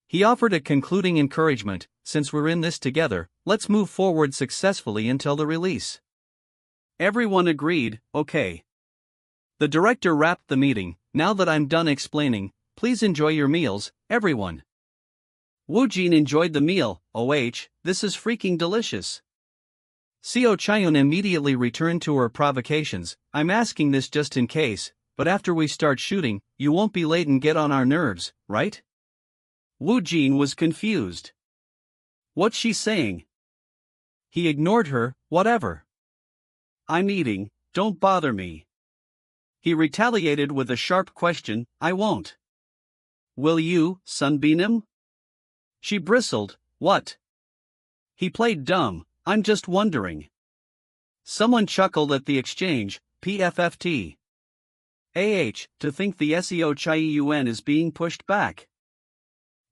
He offered a concluding encouragement, since we're in this together, let's move forward successfully until the release. Everyone agreed, okay. The director wrapped the meeting, now that I'm done explaining, please enjoy your meals, everyone. Woojin enjoyed the meal. This is freaking delicious. Seo Chaeun immediately returned to her provocations. I'm asking this just in case, but after we start shooting, you won't be late and get on our nerves, right? Woojin was confused. What's she saying? He ignored her, whatever. I'm eating, don't bother me. He retaliated with a sharp question, I won't. Will you, sunbeam him? She bristled, what? He played dumb, I'm just wondering. Someone chuckled at the exchange, PFFT. To think the Seo Chaeun is being pushed back.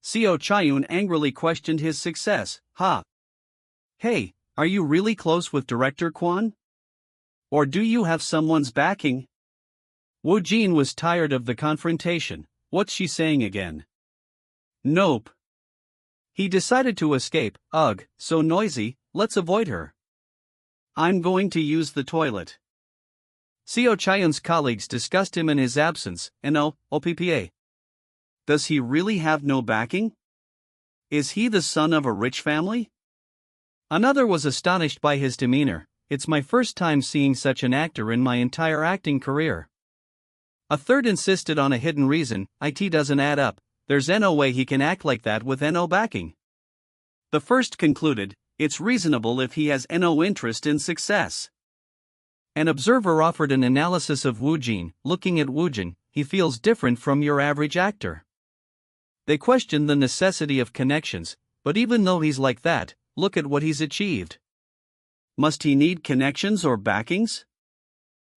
Seo Chaeun angrily questioned his success, Hey, are you really close with director Kwon? Or do you have someone's backing? Woojin was tired of the confrontation, what's she saying again? Nope. He decided to escape, so noisy, let's avoid her. I'm going to use the toilet. Seo Chaeun's colleagues discussed him in his absence, OPPA. Does he really have no backing? Is he the son of a rich family? Another was astonished by his demeanor, it's my first time seeing such an actor in my entire acting career. A third insisted on a hidden reason, it doesn't add up, there's no way he can act like that with no backing. The first concluded, it's reasonable if he has no interest in success. An observer offered an analysis of Woojin. Looking at Woojin, he feels different from your average actor. They questioned the necessity of connections, but even though he's like that, look at what he's achieved. Must he need connections or backings?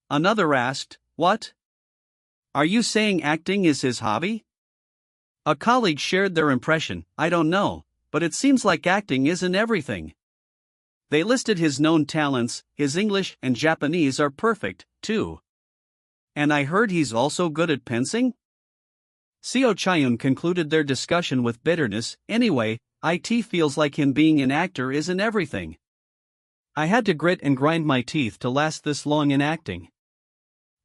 Another asked, what? Are you saying acting is his hobby? A colleague shared their impression, I don't know, but it seems like acting isn't everything. They listed his known talents, his English and Japanese are perfect, too. And I heard he's also good at fencing? Seo Chayun concluded their discussion with bitterness, anyway, it feels like him being an actor isn't everything. I had to grit and grind my teeth to last this long in acting.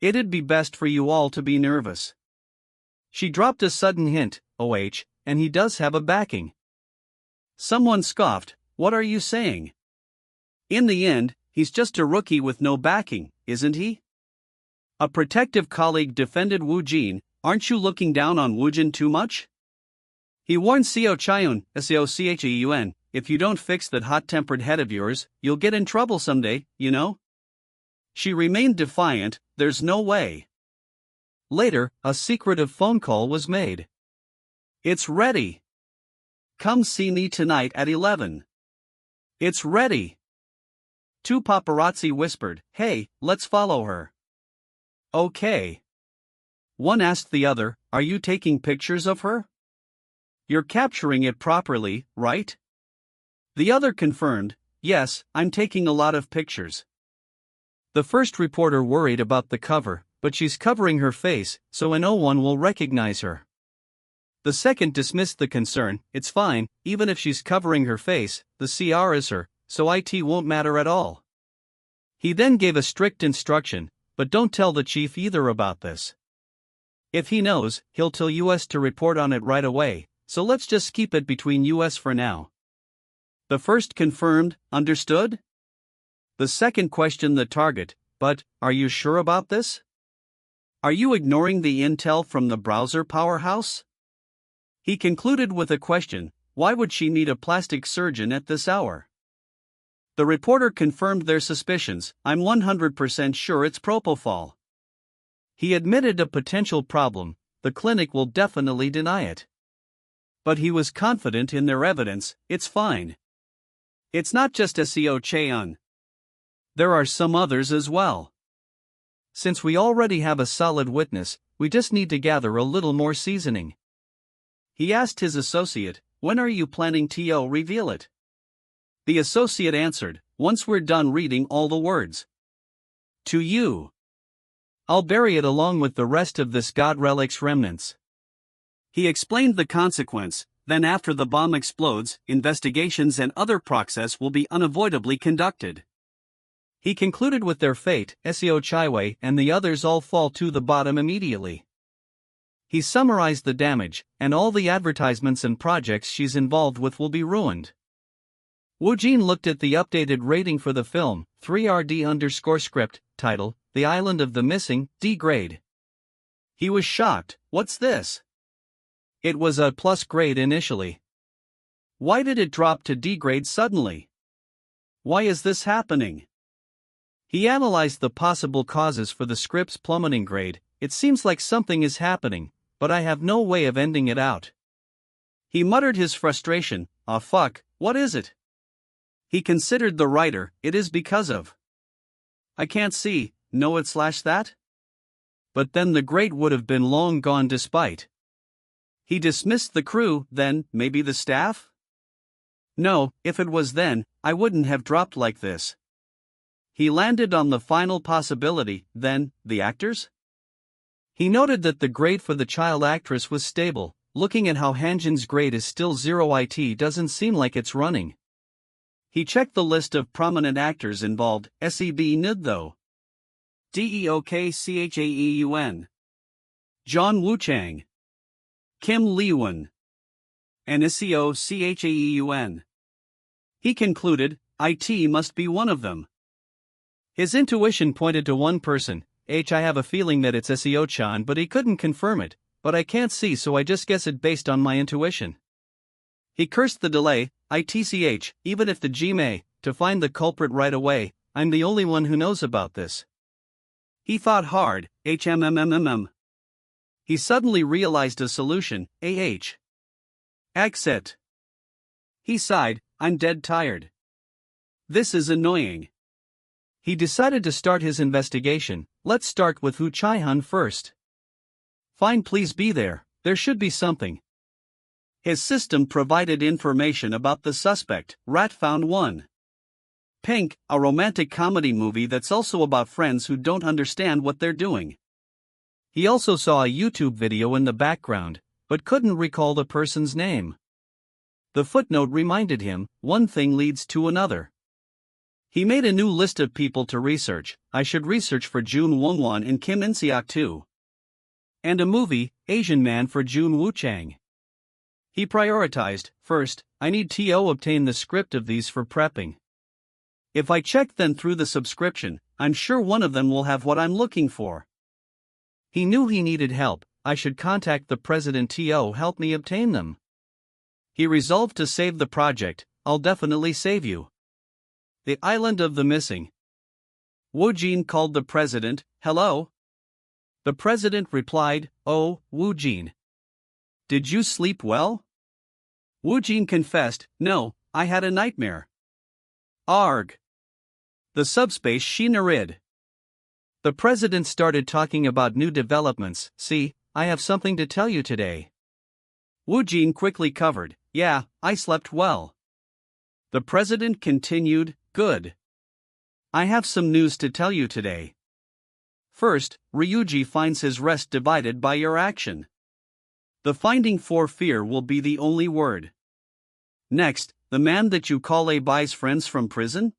It'd be best for you all to be nervous. She dropped a sudden hint, and he does have a backing. Someone scoffed, what are you saying? In the end, he's just a rookie with no backing, isn't he? A protective colleague defended Woojin, aren't you looking down on Woojin too much? He warned Seo Chayun, Seocheun, if you don't fix that hot-tempered head of yours, you'll get in trouble someday, you know? She remained defiant, there's no way. Later, a secretive phone call was made. It's ready. Come see me tonight at 11. It's ready. Two paparazzi whispered, hey, let's follow her. Okay. One asked the other, are you taking pictures of her? You're capturing it properly, right? The other confirmed, yes, I'm taking a lot of pictures. The first reporter worried about the cover, but she's covering her face, so no one will recognize her. The second dismissed the concern, it's fine, even if she's covering her face, the CR is her, so it won't matter at all. He then gave a strict instruction, but don't tell the chief either about this. If he knows, he'll tell US to report on it right away, so let's just keep it between US for now. The first confirmed, understood? The second questioned the target, but, are you sure about this? Are you ignoring the intel from the browser powerhouse? He concluded with a question, why would she need a plastic surgeon at this hour? The reporter confirmed their suspicions, I'm 100% sure it's propofol. He admitted a potential problem, the clinic will definitely deny it. But he was confident in their evidence, it's fine. It's not just Seo Chayun. There are some others as well. Since we already have a solid witness, we just need to gather a little more seasoning. He asked his associate, when are you planning to reveal it? The associate answered, once we're done reading all the words. To you. I'll bury it along with the rest of this God Relic's remnants. He explained the consequence, then after the bomb explodes, investigations and other process will be unavoidably conducted. He concluded with their fate, Seo Chaiwei and the others all fall to the bottom immediately. He summarized the damage, and all the advertisements and projects she's involved with will be ruined. Woojin looked at the updated rating for the film, 3RD_script, title, The Island of the Missing, D grade. He was shocked, what's this? It was a plus grade initially. Why did it drop to D grade suddenly? Why is this happening? He analyzed the possible causes for the script's plummeting grade, it seems like something is happening, but I have no way of ending it out. He muttered his frustration, ah fuck, what is it? He considered the writer, it is because of. I can't see, know it / that? But then the grade would have been long gone despite. He dismissed the crew, then, maybe the staff? No, if it was then, I wouldn't have dropped like this. He landed on the final possibility, then, the actors? He noted that the grade for the child actress was stable, looking at how Hanjin's grade is still 0 it doesn't seem like it's running. He checked the list of prominent actors involved, SEB Nud though. Deokchaeun. John Woo Chang. Kim Lee-won. And Seo Chaeun. He concluded, IT must be one of them. His intuition pointed to one person, I have a feeling that it's Seo-chan, but he couldn't confirm it, but I can't see so I just guess it based on my intuition. He cursed the delay, ITCH, even if the G may, to find the culprit right away, I'm the only one who knows about this. He thought hard, HMMMMM. He suddenly realized a solution, Exit. He sighed, I'm dead tired. This is annoying. He decided to start his investigation. Let's start with Hu Chai-hun first. Fine, please be there should be something. His system provided information about the suspect. Rat found one. Pink, a romantic comedy movie that's also about friends who don't understand what they're doing. He also saw a YouTube video in the background, but couldn't recall the person's name. The footnote reminded him, one thing leads to another. He made a new list of people to research. I should research for Jun Wonwon and Kim In-seok too. And a movie, Asian Man for Jun Woo-chang. He prioritized, first, I need to obtain the script of these for prepping. If I check them through the subscription, I'm sure one of them will have what I'm looking for. He knew he needed help. I should contact the president to help me obtain them. He resolved to save the project. I'll definitely save you. The Island of the Missing. Woojin called the president. Hello? The president replied, Oh, Woojin. Did you sleep well? Woojin confessed, No, I had a nightmare. Arg. The subspace Shinarid. The president started talking about new developments. See, I have something to tell you today. Woojin quickly covered, Yeah, I slept well. The president continued, Good. I have some news to tell you today. First, Ryuji finds his rest divided by your action. The finding for fear will be the only word. Next, the man that you call A buys friends from prison?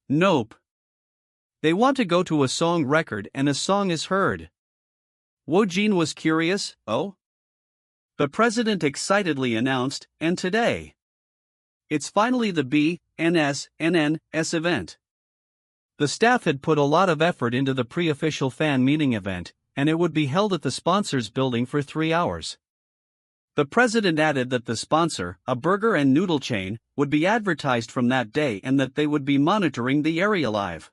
Nope. They want to go to a song record and a song is heard. Woojin was curious, Oh? The president excitedly announced, and today. It's finally the BNSNNS event. The staff had put a lot of effort into the pre-official fan meeting event, and it would be held at the sponsor's building for 3 hours. The president added that the sponsor, a burger and noodle chain, would be advertised from that day and that they would be monitoring the area live.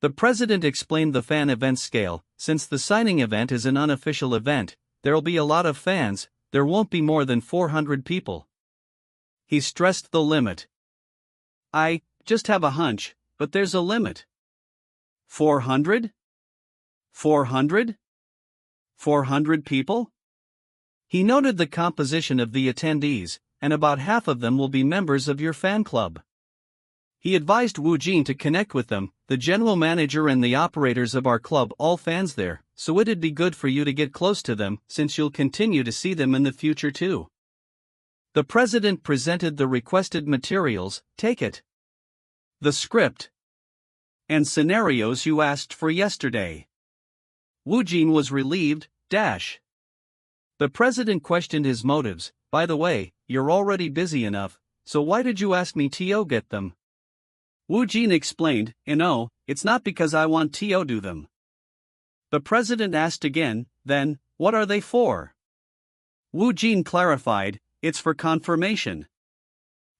The president explained the fan event scale. Since the signing event is an unofficial event, there'll be a lot of fans, there won't be more than 400 people. He stressed the limit. I just have a hunch, but there's a limit. 400? 400? 400 people? He noted the composition of the attendees, and about half of them will be members of your fan club. He advised Woojin to connect with them, the general manager and the operators of our club, all fans there, so it'd be good for you to get close to them since you'll continue to see them in the future too. The president presented the requested materials. Take it. The script and scenarios you asked for yesterday. Woojin was relieved. The president questioned his motives. By the way, you're already busy enough, so why did you ask me to get them? Woojin explained, it's not because I want to do them. The president asked again, then, what are they for? Woojin clarified, it's for confirmation.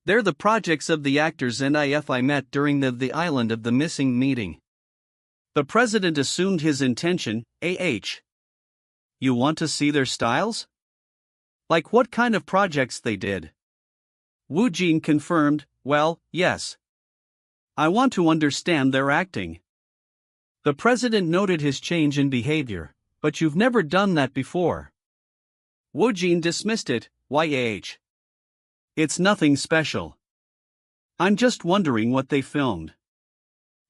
They're the projects of the actors and I met during the Island of the Missing meeting. The president assumed his intention. You want to see their styles? Like what kind of projects they did? Woojin confirmed, well, yes. I want to understand their acting. The president noted his change in behavior, but you've never done that before. Woojin dismissed it. It's nothing special. I'm just wondering what they filmed.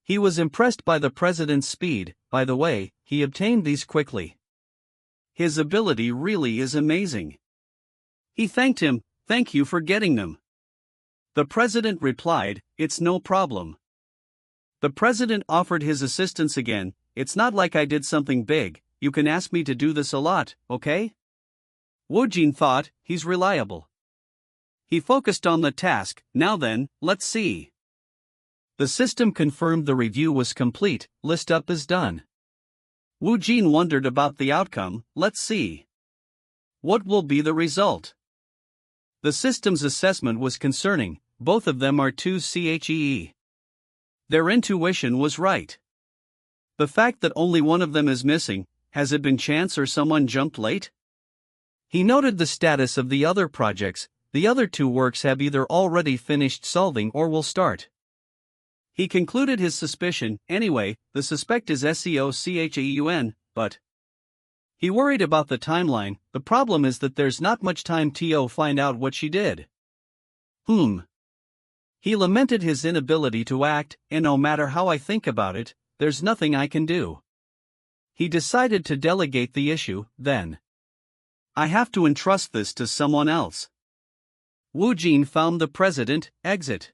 He was impressed by the president's speed. By the way, he obtained these quickly. His ability really is amazing. He thanked him. Thank you for getting them. The president replied, it's no problem. The president offered his assistance again. It's not like I did something big, you can ask me to do this a lot, okay? Woojin thought, he's reliable. He focused on the task. Now then, let's see. The system confirmed the review was complete. List up is done. Woojin wondered about the outcome. Let's see. What will be the result? The system's assessment was concerning. Both of them are 2 CHEE. Their intuition was right. The fact that only one of them is missing, has it been chance or someone jumped late? He noted the status of the other projects. The other two works have either already finished solving or will start. He concluded his suspicion. Anyway, the suspect is SEO but he worried about the timeline. The problem is that there's not much time to find out what she did. He lamented his inability to act, and no matter how I think about it, there's nothing I can do. He decided to delegate the issue, then. I have to entrust this to someone else. Woojin found the president, exit.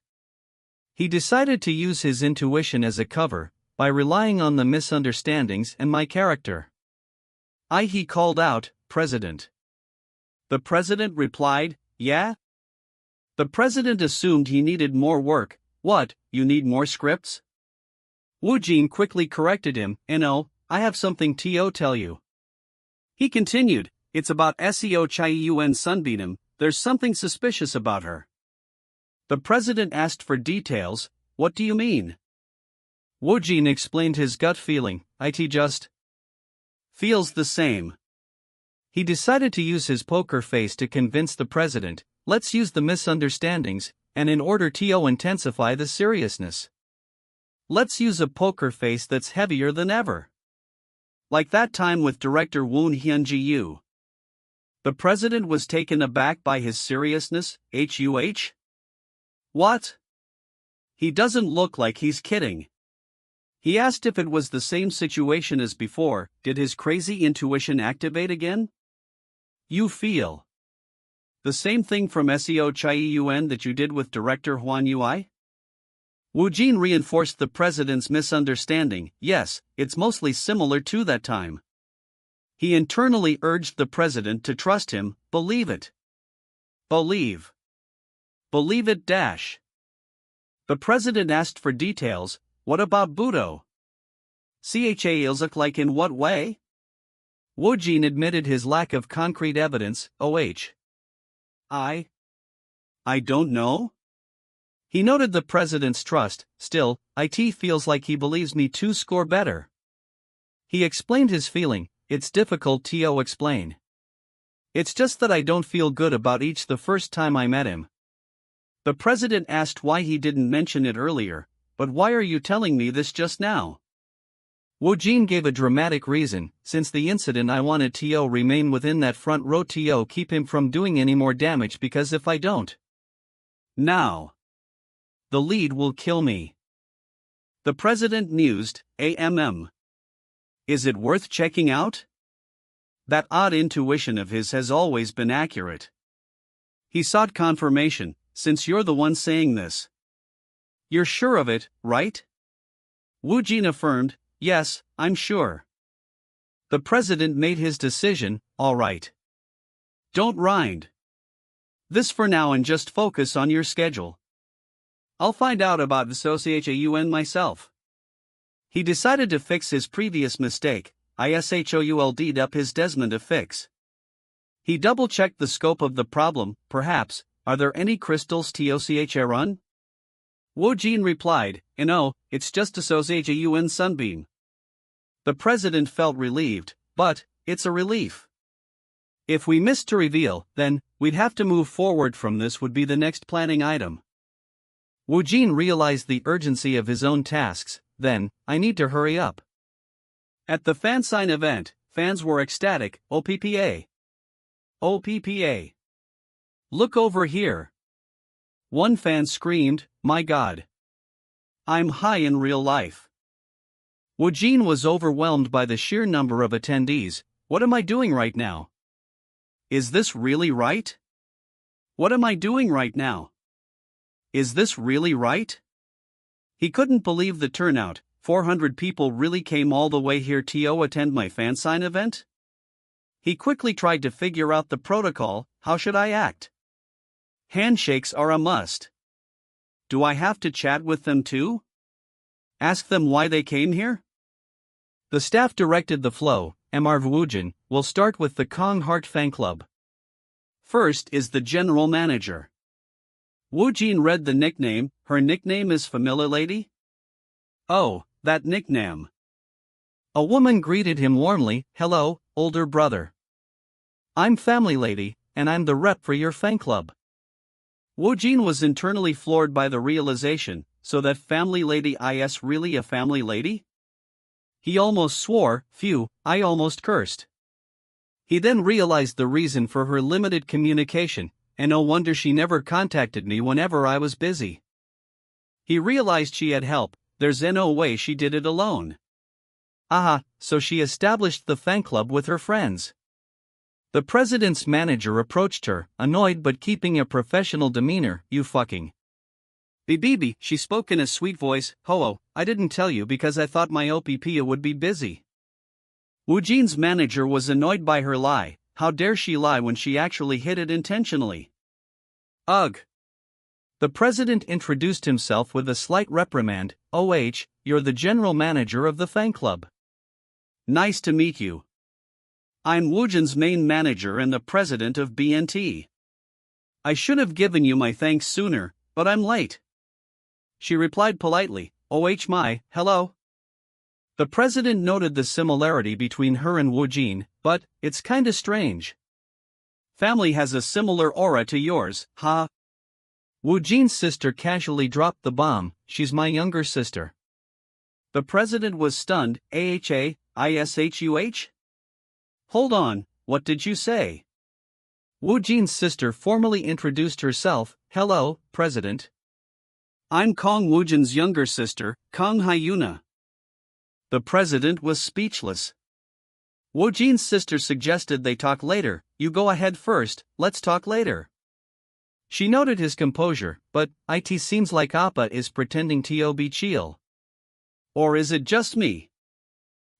He decided to use his intuition as a cover, by relying on the misunderstandings and my character. He called out, President. The president replied, yeah? The president assumed he needed more work. What, you need more scripts? Woojin quickly corrected him, no, I have something to tell you. He continued, it's about SEO Sunbeam, there's something suspicious about her. The president asked for details. What do you mean? Woojin explained his gut feeling. It just feels the same. He decided to use his poker face to convince the president. Let's use the misunderstandings, and in order to intensify the seriousness. Let's use a poker face that's heavier than ever. Like that time with director Woon Hyun-ji. The president was taken aback by his seriousness. What? He doesn't look like he's kidding. He asked if it was the same situation as before. Did his crazy intuition activate again? You feel the same thing from SEO that you did with director Hwan Ui? Woojin reinforced the president's misunderstanding. Yes, it's mostly similar to that time. He internally urged the president to trust him. Believe it. Believe it. The president asked for details. What about Budo? Ilzak, like in what way? Woojin admitted his lack of concrete evidence. I don't know. He noted the president's trust. Still, it feels like he believes me to score better. He explained his feeling. It's difficult to explain. It's just that I don't feel good about each the first time I met him. The president asked why he didn't mention it earlier. But why are you telling me this just now? Woojin gave a dramatic reason. Since the incident, I wanted to remain within that front row to keep him from doing any more damage, because if I don't, now, the lead will kill me. The president mused. Is it worth checking out? That odd intuition of his has always been accurate. He sought confirmation. Since you're the one saying this, you're sure of it, right? Woojin affirmed. Yes, I'm sure. The president made his decision. All right. Don't rind this for now and just focus on your schedule. I'll find out about the SOCHAUN myself. He decided to fix his previous mistake. ISHOULD'd up his Desmond fix. He double-checked the scope of the problem. Perhaps, are there any crystals TOCHRUN? Woojin replied, no, it's just SOCHAUN Sunbeam. The president felt relieved, but it's a relief. If we missed to reveal, then we'd have to move forward from this would be the next planning item. Woojin realized the urgency of his own tasks. Then, I need to hurry up. At the fansign event, fans were ecstatic. OPPA. Look over here. One fan screamed, my God. I'm high in real life. Woojin was overwhelmed by the sheer number of attendees. What am I doing right now? Is this really right? What am I doing right now? Is this really right? He couldn't believe the turnout. 400 people really came all the way here to attend my fansign event? He quickly tried to figure out the protocol. How should I act? Handshakes are a must. Do I have to chat with them too? Ask them why they came here? The staff directed the flow. Woojin will start with the Kong Heart Fan Club. First is the general manager. Woojin read the nickname. Her nickname is Familiar Lady? Oh, that nickname. A woman greeted him warmly. "Hello, older brother. I'm family lady, and I'm the rep for your fan club." Woojin was internally floored by the realization, so that family lady is really a family lady? He almost swore. Phew, I almost cursed. He then realized the reason for her limited communication, and no wonder she never contacted me whenever I was busy. He realized she had help, there's no way she did it alone. Aha, so she established the fan club with her friends. The president's manager approached her, annoyed but keeping a professional demeanor. "You fucking BBB," she spoke in a sweet voice. "Ho-oh, I didn't tell you because I thought my OPP would be busy." Woojin's manager was annoyed by her lie. How dare she lie when she actually hid it intentionally? Ugh. The president introduced himself with a slight reprimand. "Oh, you're the general manager of the fan club. Nice to meet you. I'm Woojin's main manager and the president of BNT. I should have given you my thanks sooner, but I'm late." She replied politely. "Oh my, hello." The president noted the similarity between her and Woojin, but it's kinda strange. Family has a similar aura to yours, huh? Woojin's sister casually dropped the bomb. "She's my younger sister." The president was stunned. "Ishuh? Hold on, what did you say?" Woojin's sister formally introduced herself. "Hello, President. I'm Kang Woojin's younger sister, Kang Hyuna." The president was speechless. Woojin's sister suggested they talk later. "You go ahead first, let's talk later." She noted his composure, but it seems like Appa is pretending to be chill. Or is it just me?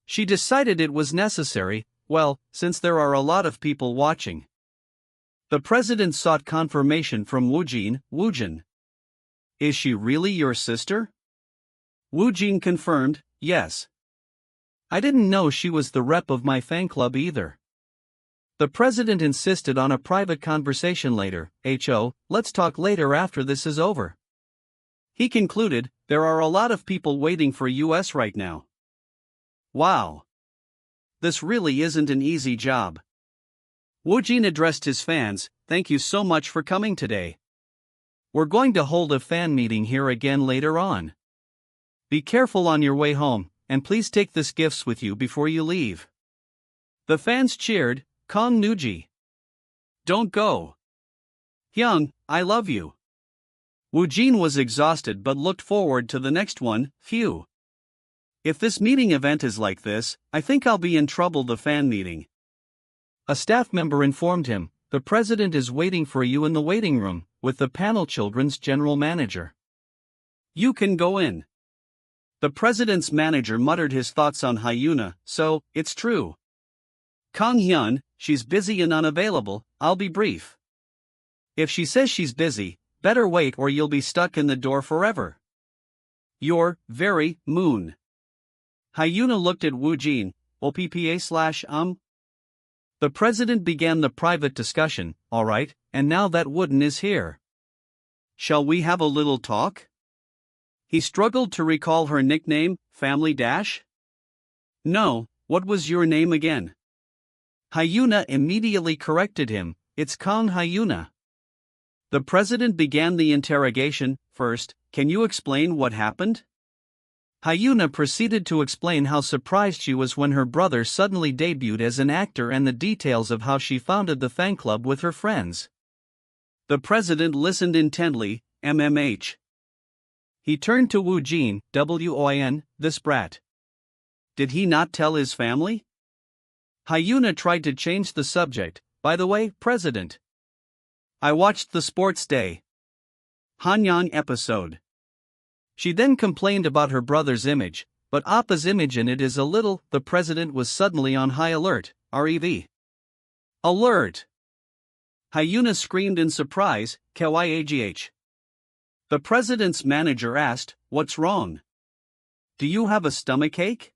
She decided it was necessary, well, since there are a lot of people watching. The president sought confirmation from Woojin. "Woojin, is she really your sister?" Woojin confirmed, "Yes. I didn't know she was the rep of my fan club either." The president insisted on a private conversation later. Let's talk later after this is over." He concluded, "There are a lot of people waiting for US right now. Wow. This really isn't an easy job." Woojin addressed his fans. "Thank you so much for coming today. We're going to hold a fan meeting here again later on. Be careful on your way home, and please take this gifts with you before you leave." The fans cheered. "Kang Nuji. Don't go. Hyung, I love you." Woojin was exhausted but looked forward to the next one. "Phew. If this meeting event is like this, I think I'll be in trouble." The fan meeting. A staff member informed him, "The president is waiting for you in the waiting room, with the panel children's general manager. You can go in." The president's manager muttered his thoughts on Hyuna. "So, it's true. Kang Hyun, she's busy and unavailable, I'll be brief. If she says she's busy, better wait or you'll be stuck in the door forever. You're very moon." Hyuna looked at Woojin. "OPPA/. The president began the private discussion. "Alright, and now that Wooden is here, shall we have a little talk?" He struggled to recall her nickname. "Family Dash? No, what was your name again?" Hyuna immediately corrected him. "It's Kang Hyuna." The president began the interrogation. "First, can you explain what happened?" Hyuna proceeded to explain how surprised she was when her brother suddenly debuted as an actor and the details of how she founded the fan club with her friends. The president listened intently. MMH. He turned to Woojin. "Win, this brat. Did he not tell his family?" Hyuna tried to change the subject. "By the way, President, I watched the Sports Day Hanyang episode." She then complained about her brother's image, but Appa's image in it is a little. The president was suddenly on high alert. "Rev. Alert!" Hyuna screamed in surprise. "Kyagh." The president's manager asked, "What's wrong? Do you have a stomachache?"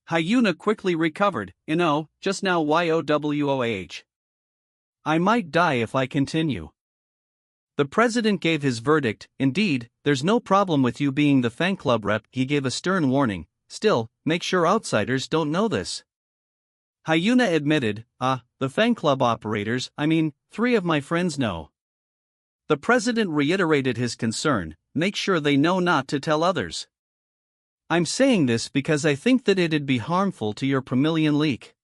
Hyuna quickly recovered. Just now YOWOAH. I might die if I continue." The president gave his verdict. "Indeed, there's no problem with you being the fan club rep." He gave a stern warning. still, make sure outsiders don't know this. Hyuna admitted, the fan club operators, 3 of my friends know. The president reiterated his concern, make sure they know not to tell others. I'm saying this because I think that it'd be harmful to your Promillion leak.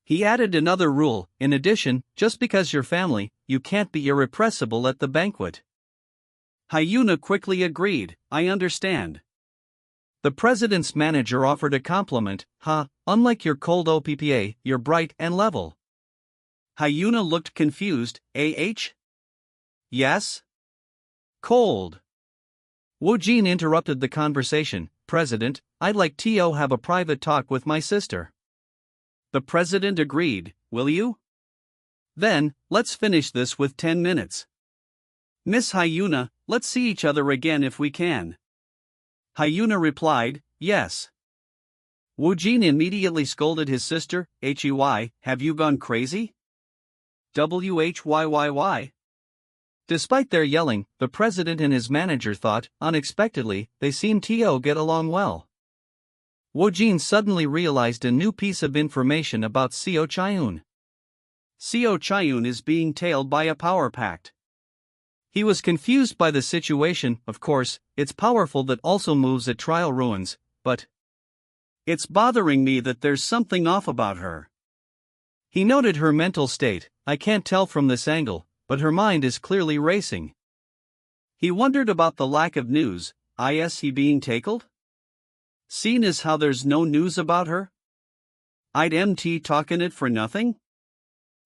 He added another rule, in addition, just because you're family, you can't be irrepressible at the banquet. Hyuna quickly agreed, I understand. The president's manager offered a compliment, unlike your cold OPPA, you're bright and level. Hyuna looked confused, Yes? Cold. Woojin interrupted the conversation, President, I'd like to have a private talk with my sister. The president agreed, will you? Then, let's finish this with 10 minutes. Miss Hyuna, let's see each other again if we can. Hyuna replied, yes. Woojin immediately scolded his sister, have you gone crazy? Whyy? Despite their yelling, the president and his manager thought, unexpectedly, they seemed to get along well. Woojin suddenly realized a new piece of information about Seo Chayun. Seo Chayun is being tailed by a power pact. He was confused by the situation, of course, it's powerful that also moves at trial ruins, but it's bothering me that there's something off about her. He noted her mental state, I can't tell from this angle, but her mind is clearly racing. He wondered about the lack of news, is he being tackled? Seen as how there's no news about her? I'd MT talking it for nothing?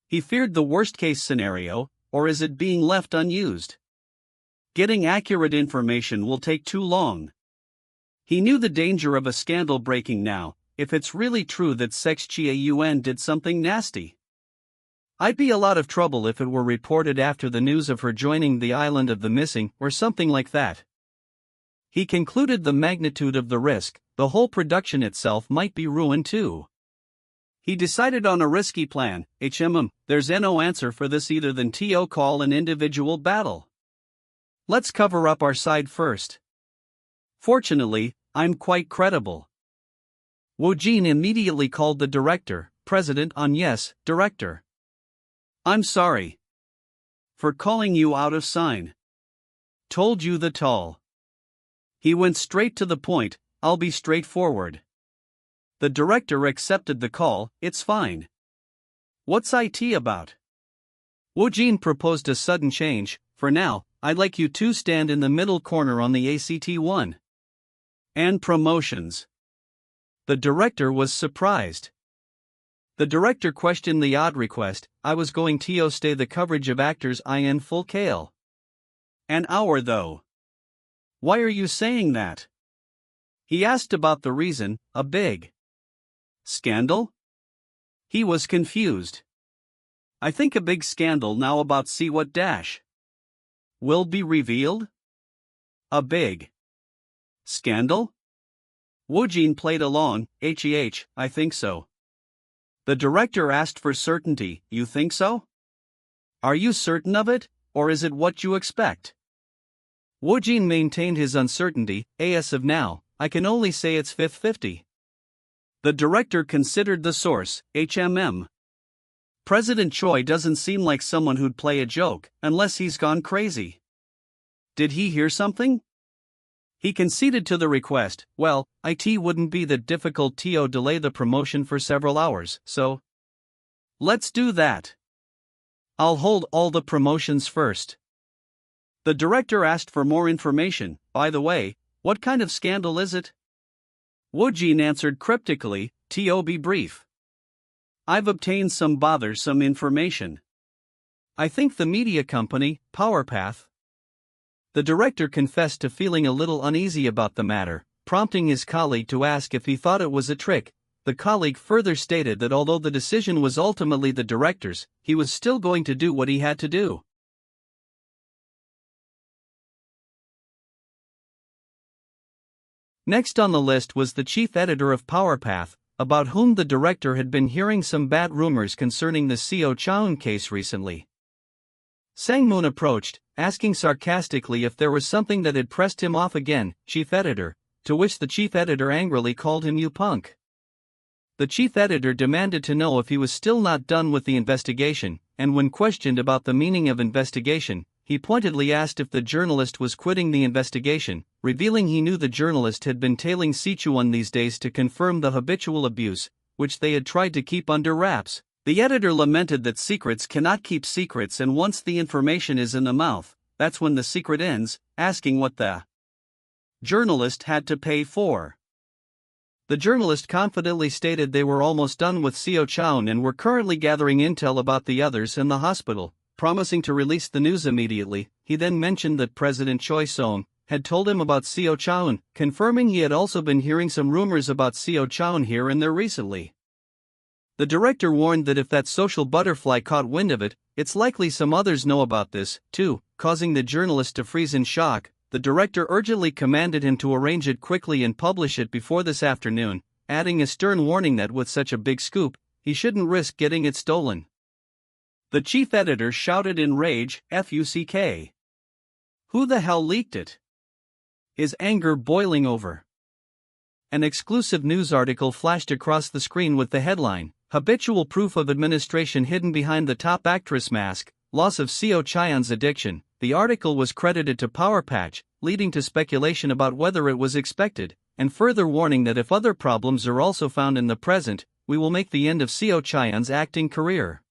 He feared the worst case scenario, or is it being left unused? Getting accurate information will take too long. He knew the danger of a scandal breaking now, if it's really true that Sex Chiayun did something nasty. I'd be a lot of trouble if it were reported after the news of her joining the island of the missing or something like that. He concluded the magnitude of the risk, the whole production itself might be ruined too. He decided on a risky plan, there's no answer for this either than to call an individual battle. Let's cover up our side first. Fortunately, I'm quite credible. Woojin immediately called the director, president on yes, director. I'm sorry. For calling you out of sign. Told you the tall. He went straight to the point, I'll be straightforward. The director accepted the call, it's fine. What's IT about? Woojin proposed a sudden change, for now, I'd like you to stand in the middle corner on the ACT1. And promotions. The director was surprised. The director questioned the odd request, I was going to stay the coverage of actors in full kale. An hour though. Why are you saying that? He asked about the reason, a big scandal? He was confused. I think a big scandal now about see what dash will be revealed? A big scandal? Woojin played along, I think so. The director asked for certainty, you think so? Are you certain of it, or is it what you expect? Woojin maintained his uncertainty, as of now, I can only say it's 50-50. The director considered the source, President Choi doesn't seem like someone who'd play a joke, unless he's gone crazy. Did he hear something? He conceded to the request, well, it wouldn't be that difficult to delay the promotion for several hours, so let's do that. I'll hold all the promotions first. The director asked for more information, by the way, what kind of scandal is it? Woojin answered cryptically, to be brief. I've obtained some bothersome information. I think the media company, PowerPath. The director confessed to feeling a little uneasy about the matter, prompting his colleague to ask if he thought it was a trick. The colleague further stated that although the decision was ultimately the director's, he was still going to do what he had to do. Next on the list was the chief editor of PowerPath, about whom the director had been hearing some bad rumors concerning the Seo Chayun case recently. Sang-moon approached, asking sarcastically if there was something that had pressed him off again. Chief editor, to which the chief editor angrily called him "you punk." The chief editor demanded to know if he was still not done with the investigation, and when questioned about the meaning of investigation, he pointedly asked if the journalist was quitting the investigation, revealing he knew the journalist had been tailing Sichuan these days to confirm the habitual abuse, which they had tried to keep under wraps. The editor lamented that secrets cannot keep secrets, and once the information is in the mouth, that's when the secret ends, asking what the journalist had to pay for. The journalist confidently stated they were almost done with Xiao Chaun and were currently gathering intel about the others in the hospital, promising to release the news immediately. He then mentioned that President Choi Song had told him about Xiao Chaun, confirming he had also been hearing some rumors about Xiao Chaun here and there recently. The director warned that if that social butterfly caught wind of it, it's likely some others know about this, too, causing the journalist to freeze in shock. The director urgently commanded him to arrange it quickly and publish it before this afternoon, adding a stern warning that with such a big scoop, he shouldn't risk getting it stolen. The chief editor shouted in rage, "Fuck! Who the hell leaked it?" His anger boiling over. An exclusive news article flashed across the screen with the headline, "Habitual proof of administration hidden behind the top actress mask, loss of Xiao Chayan's addiction." The article was credited to Power Patch, leading to speculation about whether it was expected, and further warning that if other problems are also found in the present, we will make the end of Xiao Chayan's acting career.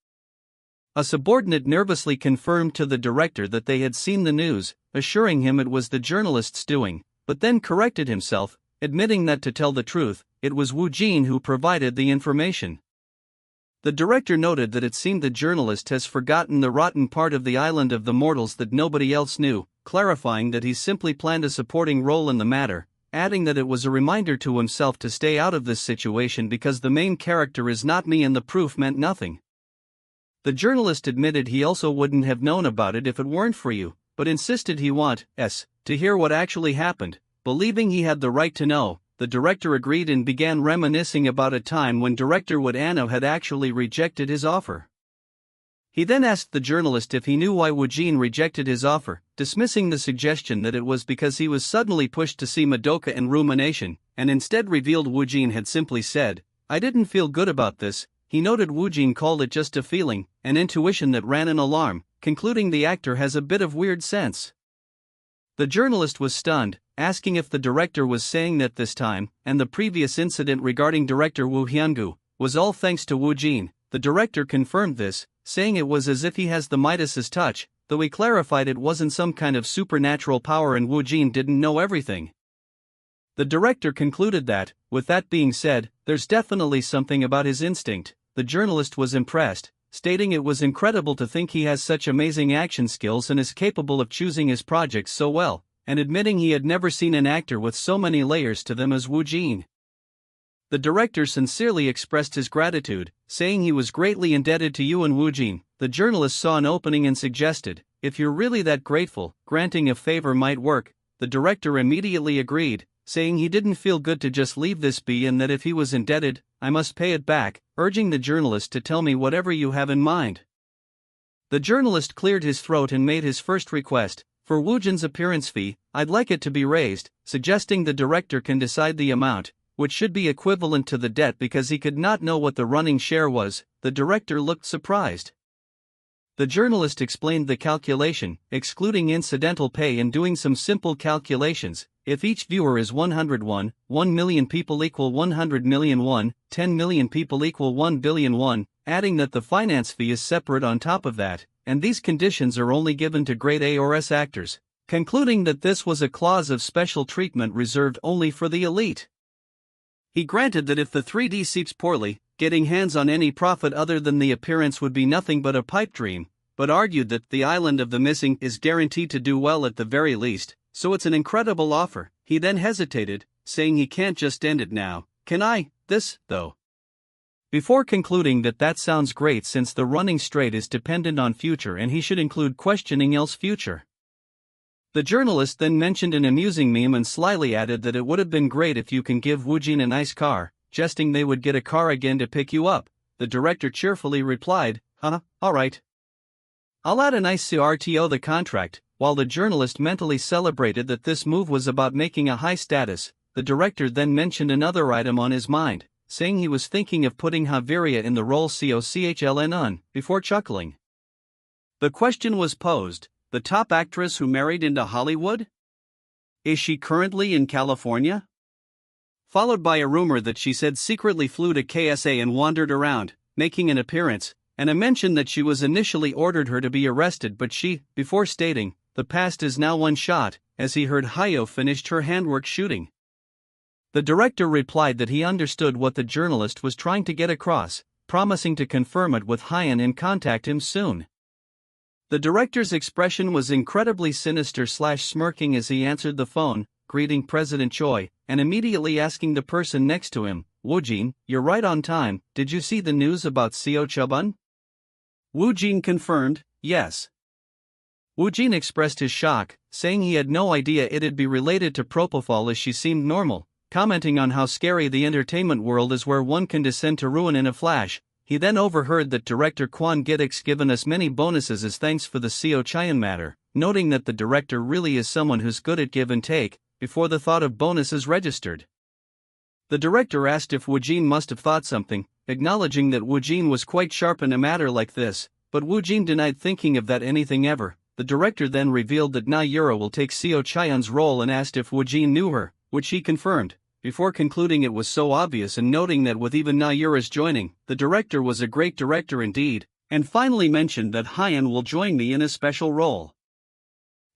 A subordinate nervously confirmed to the director that they had seen the news, assuring him it was the journalist's doing, but then corrected himself, admitting that to tell the truth, it was Woojin who provided the information. The director noted that it seemed the journalist has forgotten the rotten part of the island of the mortals that nobody else knew, clarifying that he simply planned a supporting role in the matter, adding that it was a reminder to himself to stay out of this situation because the main character is not me and the proof meant nothing. The journalist admitted he also wouldn't have known about it if it weren't for you, but insisted he wants to hear what actually happened. Believing he had the right to know, the director agreed and began reminiscing about a time when director Wood Anno had actually rejected his offer. He then asked the journalist if he knew why Woojin rejected his offer, dismissing the suggestion that it was because he was suddenly pushed to see Madoka and Rumination, and instead revealed Woojin had simply said, "I didn't feel good about this." He noted Woojin called it just a feeling, an intuition that ran an alarm, concluding the actor has a bit of weird sense. The journalist was stunned, asking if the director was saying that this time, and the previous incident regarding director Woo Hyun-gu, was all thanks to Woojin. The director confirmed this, saying it was as if he has the Midas's touch, though he clarified it wasn't some kind of supernatural power and Woojin didn't know everything. The director concluded that, with that being said, there's definitely something about his instinct. The journalist was impressed, stating it was incredible to think he has such amazing action skills and is capable of choosing his projects so well, and admitting he had never seen an actor with so many layers to them as Woojin. The director sincerely expressed his gratitude, saying he was greatly indebted to you and Woojin. The journalist saw an opening and suggested, if you're really that grateful, granting a favor might work. The director immediately agreed, saying he didn't feel good to just leave this be and that if he was indebted, I must pay it back, urging the journalist to tell me whatever you have in mind. The journalist cleared his throat and made his first request, for Woojin's appearance fee, I'd like it to be raised, suggesting the director can decide the amount, which should be equivalent to the debt because he could not know what the running share was. The director looked surprised. The journalist explained the calculation, excluding incidental pay and doing some simple calculations. If each viewer is 101, 1 million people equal 100 million won, 10 million people equal 1 billion won, adding that the finance fee is separate on top of that, and these conditions are only given to grade A or S actors, concluding that this was a clause of special treatment reserved only for the elite. He granted that if the 3D seeps poorly, getting hands on any profit other than the appearance would be nothing but a pipe dream, but argued that the Island of the Missing is guaranteed to do well at the very least, so it's an incredible offer. He then hesitated, saying he can't just end it now. Can I, though? Before concluding that sounds great since the running straight is dependent on future and he should include questioning else future. The journalist then mentioned an amusing meme and slyly added that it would have been great if you can give Woojin a nice car, jesting they would get a car again to pick you up. The director cheerfully replied, alright. I'll add a nice CRTO the contract, while the journalist mentally celebrated that this move was about making a high status, the director then mentioned another item on his mind, saying he was thinking of putting Javiria in the role COCHLN before chuckling. The question was posed, the top actress who married into Hollywood? Is she currently in California? Followed by a rumor that she said secretly flew to KSA and wandered around, making an appearance, and a mention that she was initially ordered her to be arrested but she, before stating, the past is now one shot, as he heard Hayo finished her handwork shooting. The director replied that he understood what the journalist was trying to get across, promising to confirm it with Hyan and contact him soon. The director's expression was incredibly sinister/smirking as he answered the phone, greeting President Choi, and immediately asking the person next to him, Woojin, you're right on time, did you see the news about Seo Chubun? Woojin confirmed, yes. Woojin expressed his shock, saying he had no idea it'd be related to propofol as she seemed normal, commenting on how scary the entertainment world is where one can descend to ruin in a flash. He then overheard that director Kwon Gidik's given us many bonuses as thanks for the Seo Chaeun matter, noting that the director really is someone who's good at give and take, before the thought of bonuses registered. The director asked if Woojin must have thought something, acknowledging that Woojin was quite sharp in a matter like this, but Woojin denied thinking of that anything ever. The director then revealed that Na Yura will take Seo Chaeun's role and asked if Woojin knew her, which he confirmed, before concluding it was so obvious and noting that with even Na Yura's joining, the director was a great director indeed, and finally mentioned that Hyan will join me in a special role.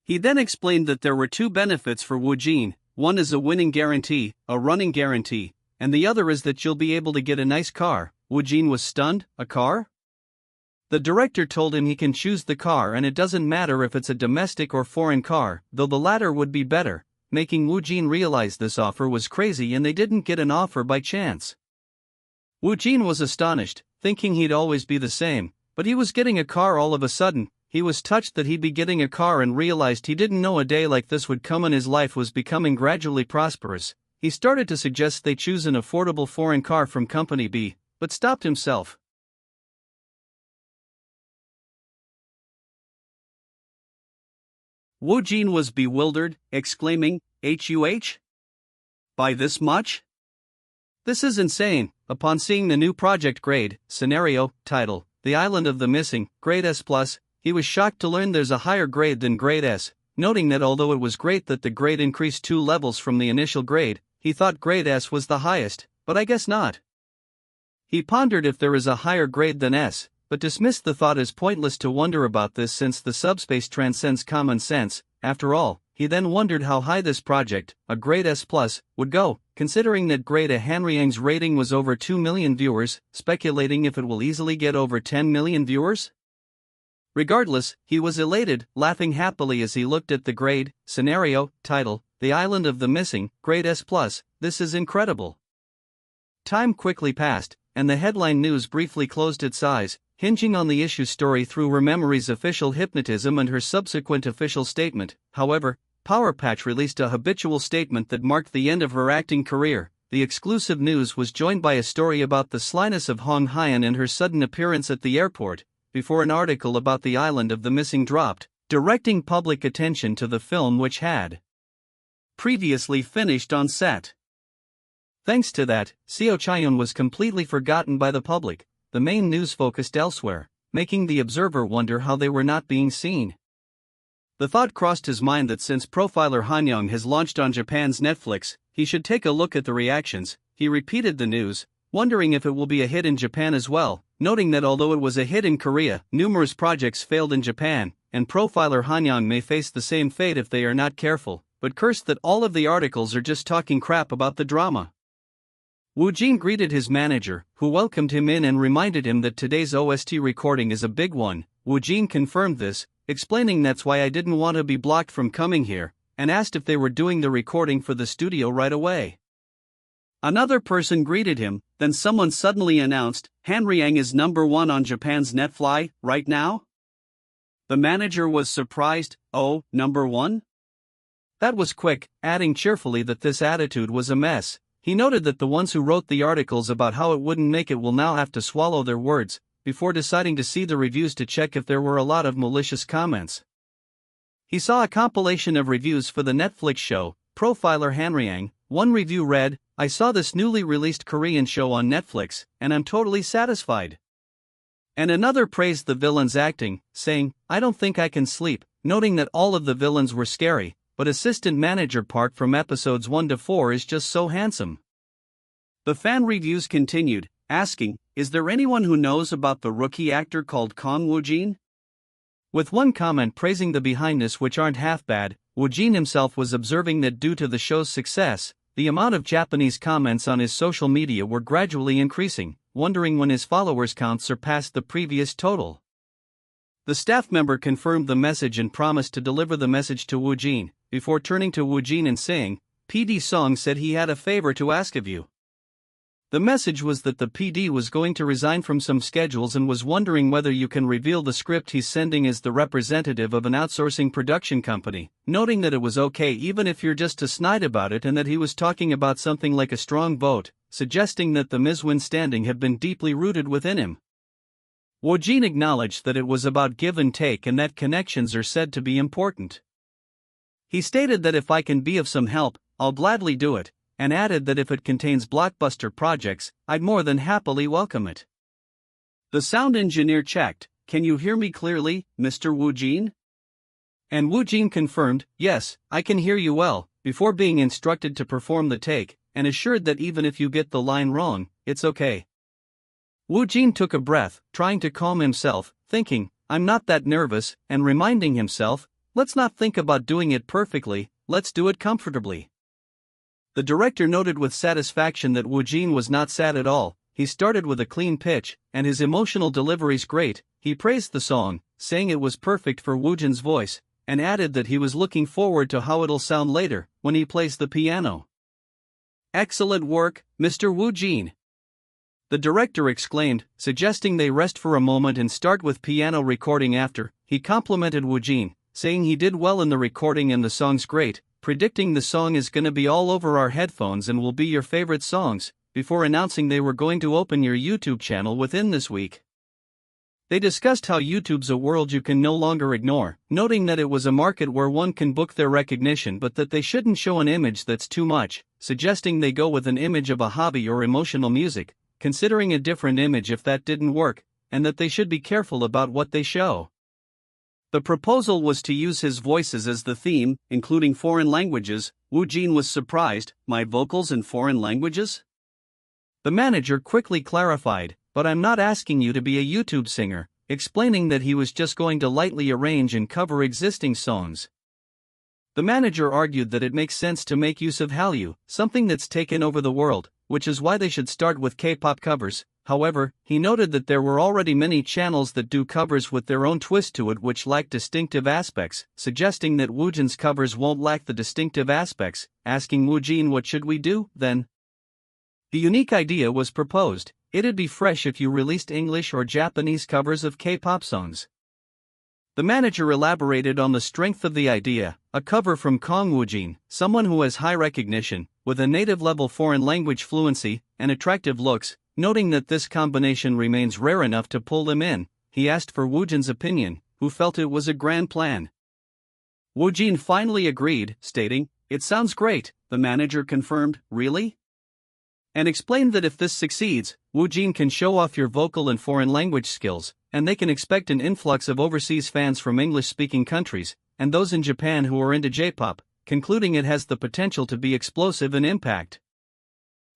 He then explained that there were two benefits for Woojin, one is a winning guarantee, a running guarantee, and the other is that you'll be able to get a nice car. Woojin was stunned, a car? The director told him he can choose the car and it doesn't matter if it's a domestic or foreign car, though the latter would be better, making Woojin realize this offer was crazy and they didn't get an offer by chance. Woojin was astonished, thinking he'd always be the same, but he was getting a car all of a sudden. He was touched that he'd be getting a car and realized he didn't know a day like this would come and his life was becoming gradually prosperous. He started to suggest they choose an affordable foreign car from Company B, but stopped himself. Woojin was bewildered, exclaiming, "Huh? By this much? This is insane." Upon seeing the new project grade, scenario, title, The Island of the Missing, grade S+, he was shocked to learn there's a higher grade than grade S, noting that although it was great that the grade increased 2 levels from the initial grade, he thought grade S was the highest, but I guess not. He pondered if there is a higher grade than S, but dismissed the thought as pointless to wonder about this since the subspace transcends common sense. After all, he then wondered how high this project, a grade S+, would go, considering that grade A Hanriang's rating was over 2 million viewers, speculating if it will easily get over 10 million viewers? Regardless, he was elated, laughing happily as he looked at the grade, scenario, title, The Island of the Missing, grade S+, this is incredible. Time quickly passed, and the headline news briefly closed its eyes, hinging on the issue story through Rememori's official hypnotism and her subsequent official statement. However, Power Patch released a habitual statement that marked the end of her acting career. The exclusive news was joined by a story about the slyness of Hong Hyan and her sudden appearance at the airport, before an article about the Island of the Missing dropped, directing public attention to the film which had previously finished on set. Thanks to that, Seo Chaeun was completely forgotten by the public. The main news focused elsewhere, making the observer wonder how they were not being seen. The thought crossed his mind that since profiler Han Young has launched on Japan's Netflix, he should take a look at the reactions. He repeated the news, wondering if it will be a hit in Japan as well, noting that although it was a hit in Korea, numerous projects failed in Japan, and profiler Han Young may face the same fate if they are not careful, but cursed that all of the articles are just talking crap about the drama. Woojin greeted his manager, who welcomed him in and reminded him that today's OST recording is a big one. Woojin confirmed this, explaining that's why I didn't want to be blocked from coming here, and asked if they were doing the recording for the studio right away. Another person greeted him, then someone suddenly announced, Hanriang is #1 on Japan's Netflix, right now? The manager was surprised, oh, #1? That was quick, adding cheerfully that this attitude was a mess. He noted that the ones who wrote the articles about how it wouldn't make it will now have to swallow their words, before deciding to see the reviews to check if there were a lot of malicious comments. He saw a compilation of reviews for the Netflix show, Profiler Hanriang, One review read, "I saw this newly released Korean show on Netflix, and I'm totally satisfied." And another praised the villain's acting, saying, "I don't think I can sleep," noting that all of the villains were scary, but assistant manager Park from episodes 1 to 4 is just so handsome. The fan reviews continued, asking, "Is there anyone who knows about the rookie actor called Kang Woojin?" With one comment praising the behindness which aren't half bad, Woojin himself was observing that due to the show's success, the amount of Japanese comments on his social media were gradually increasing, wondering when his followers count surpassed the previous total. The staff member confirmed the message and promised to deliver the message to Woojin, before turning to Woojin and saying, "PD Song said he had a favor to ask of you." The message was that the PD was going to resign from some schedules and was wondering whether you can reveal the script he's sending as the representative of an outsourcing production company, noting that it was okay even if you're just to snide about it and that he was talking about something like a strong vote, suggesting that the Miswin standing had been deeply rooted within him. Woojin acknowledged that it was about give and take and that connections are said to be important. He stated that if I can be of some help, I'll gladly do it, and added that if it contains blockbuster projects, I'd more than happily welcome it. The sound engineer checked, "Can you hear me clearly, Mr. Woojin?" And Woojin confirmed, "Yes, I can hear you well," before being instructed to perform the take, and assured that even if you get the line wrong, it's okay. Woojin took a breath, trying to calm himself, thinking, "I'm not that nervous," and reminding himself, "Let's not think about doing it perfectly, let's do it comfortably." The director noted with satisfaction that Woojin was not sad at all. He started with a clean pitch, and his emotional delivery's great. He praised the song, saying it was perfect for Woojin's voice, and added that he was looking forward to how it'll sound later, when he plays the piano. "Excellent work, Mr. Woojin!" the director exclaimed, suggesting they rest for a moment and start with piano recording after. He complimented Woojin, saying he did well in the recording and the song's great, predicting the song is gonna be all over our headphones and will be your favorite songs, before announcing they were going to open your YouTube channel within this week. They discussed how YouTube's a world you can no longer ignore, noting that it was a market where one can book their recognition but that they shouldn't show an image that's too much, suggesting they go with an image of a hobby or emotional music, considering a different image if that didn't work, and that they should be careful about what they show. The proposal was to use his voices as the theme, including foreign languages. Woojin was surprised, "My vocals in foreign languages?" The manager quickly clarified, "But I'm not asking you to be a YouTube singer," explaining that he was just going to lightly arrange and cover existing songs. The manager argued that it makes sense to make use of Hallyu, something that's taken over the world, which is why they should start with K-pop covers. However, he noted that there were already many channels that do covers with their own twist to it which lack distinctive aspects, suggesting that Woojin's covers won't lack the distinctive aspects, asking Woojin, "What should we do, then?" The unique idea was proposed. It'd be fresh if you released English or Japanese covers of K-pop songs. The manager elaborated on the strength of the idea, a cover from Kang Woojin, someone who has high recognition, with a native-level foreign language fluency, and attractive looks, noting that this combination remains rare enough to pull them in. He asked for Woojin's opinion, who felt it was a grand plan. Woojin finally agreed, stating, "It sounds great." The manager confirmed, "Really?" and explained that if this succeeds, Woojin can show off your vocal and foreign language skills, and they can expect an influx of overseas fans from English-speaking countries, and those in Japan who are into J-pop, concluding it has the potential to be explosive in impact.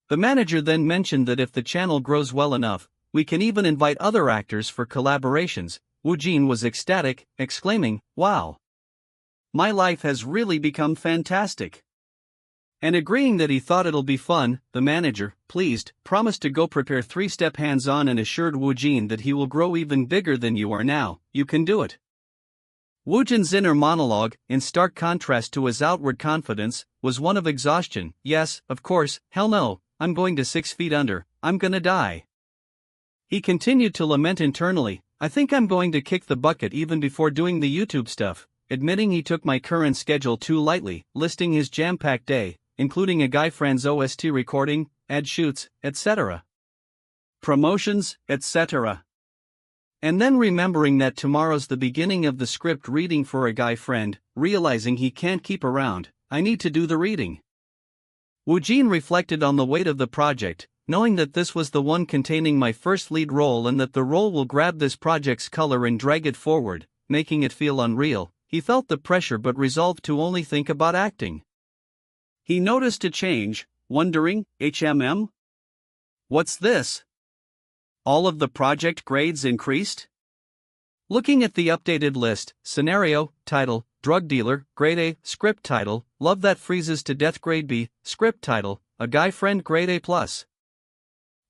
The manager then mentioned that if the channel grows well enough, we can even invite other actors for collaborations. Woojin was ecstatic, exclaiming, "Wow! My life has really become fantastic." And agreeing that he thought it'll be fun, the manager, pleased, promised to go prepare 3-step hands-on and assured Woojin that he will grow even bigger than you are now. "You can do it." Woojin's inner monologue, in stark contrast to his outward confidence, was one of exhaustion. "Yes, of course, hell no, I'm going to 6 feet under, I'm gonna die." He continued to lament internally, "I think I'm going to kick the bucket even before doing the YouTube stuff," admitting he took my current schedule too lightly, listing his jam-packed day, including a guy friend's OST recording, ad shoots, etc. promotions, etc. And then remembering that tomorrow's the beginning of the script reading for a guy friend, realizing he can't keep around, "I need to do the reading." Woojin reflected on the weight of the project, knowing that this was the one containing my first lead role and that the role will grab this project's color and drag it forward, making it feel unreal. He felt the pressure but resolved to only think about acting. He noticed a change, wondering, What's this? All of the project grades increased? Looking at the updated list, scenario, title, drug dealer, grade A, script title, love that freezes to death, grade B, script title, a guy friend, grade A+.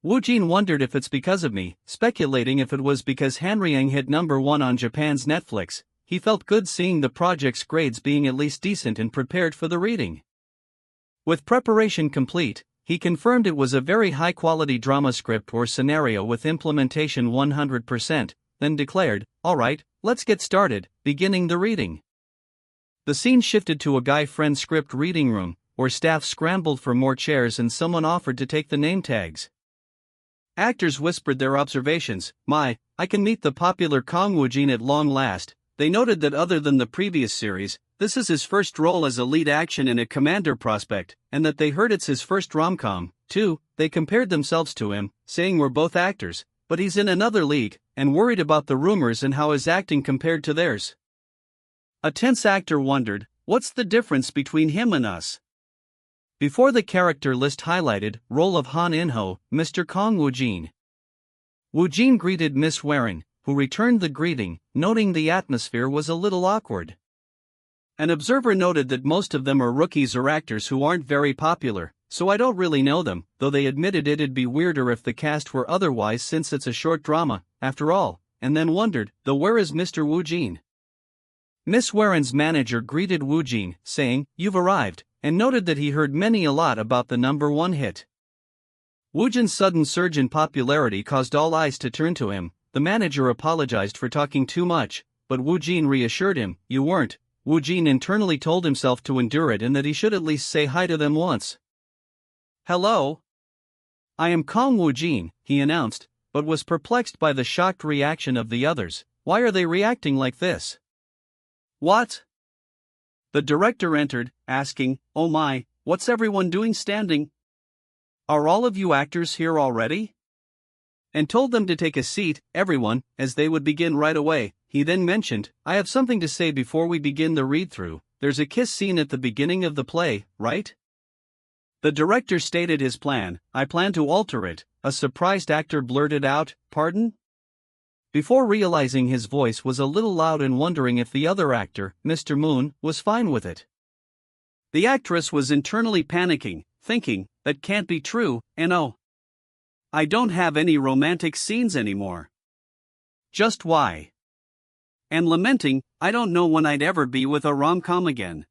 Woojin wondered if it's because of me, speculating if it was because Hanryang hit #1 on Japan's Netflix. He felt good seeing the project's grades being at least decent and prepared for the reading. With preparation complete, he confirmed it was a very high-quality drama script or scenario with implementation 100%, then declared, "Alright, let's get started," beginning the reading. The scene shifted to a guy friend script reading room, where staff scrambled for more chairs and someone offered to take the name tags. Actors whispered their observations. I can meet the popular Kang Woojin at long last." They noted that other than the previous series, this is his first role as a lead action in a commander prospect, and that they heard it's his first rom-com, too. They compared themselves to him, saying we're both actors, but he's in another league, and worried about the rumors and how his acting compared to theirs. A tense actor wondered, what's the difference between him and us? Before the character list highlighted, role of Han In-ho, Mr. Kang Woojin. Woojin greeted Miss Warren, who returned the greeting, noting the atmosphere was a little awkward. An observer noted that most of them are rookies or actors who aren't very popular, so I don't really know them, though they admitted it'd be weirder if the cast were otherwise since it's a short drama, after all, and then wondered, though, where is Mr. Woojin? Miss Warren's manager greeted Woojin, saying, "You've arrived," and noted that he heard a lot about the #1 hit. Woojin's sudden surge in popularity caused all eyes to turn to him. The manager apologized for talking too much, but Woojin reassured him, "You weren't." Woojin internally told himself to endure it and that he should at least say hi to them once. "Hello. I am Kang Woojin," he announced, but was perplexed by the shocked reaction of the others. Why are they reacting like this? What? The director entered, asking, "Oh my, what's everyone doing standing? Are all of you actors here already?" And told them to take a seat, everyone, as they would begin right away. He then mentioned, "I have something to say before we begin the read-through. There's a kiss scene at the beginning of the play, right?" The director stated his plan. "I plan to alter it." A surprised actor blurted out, "Pardon?" Before realizing his voice was a little loud and wondering if the other actor, Mr. Moon, was fine with it. The actress was internally panicking, thinking, that can't be true, and oh, I don't have any romantic scenes anymore. Just why? And lamenting, I don't know when I'd ever be with a rom-com again.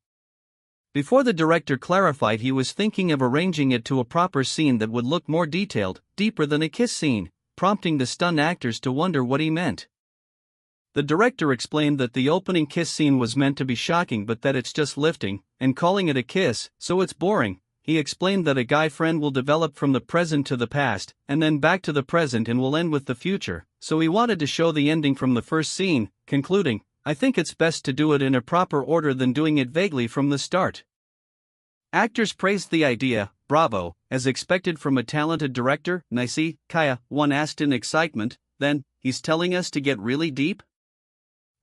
Before the director clarified, he was thinking of arranging it to a proper scene that would look more detailed, deeper than a kiss scene, prompting the stunned actors to wonder what he meant. The director explained that the opening kiss scene was meant to be shocking but that it's just lifting, and calling it a kiss, so it's boring. He explained that a guy friend will develop from the present to the past, and then back to the present and will end with the future, so he wanted to show the ending from the first scene, concluding, "I think it's best to do it in a proper order than doing it vaguely from the start." Actors praised the idea. "Bravo," as expected from a talented director. "Nice, Kaya," one asked in excitement. "Then, he's telling us to get really deep?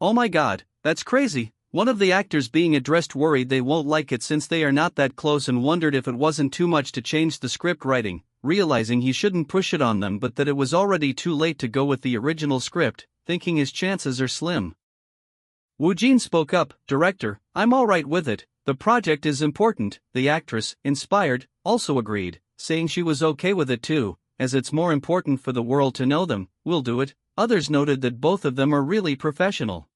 Oh my god, that's crazy." One of the actors being addressed worried they won't like it since they are not that close and wondered if it wasn't too much to change the script writing, realizing he shouldn't push it on them but that it was already too late to go with the original script, thinking his chances are slim. Woojin spoke up, "Director, I'm alright with it, the project is important." The actress, inspired, also agreed, saying she was okay with it too, as it's more important for the world to know them. "We'll do it." Others noted that both of them are really professional.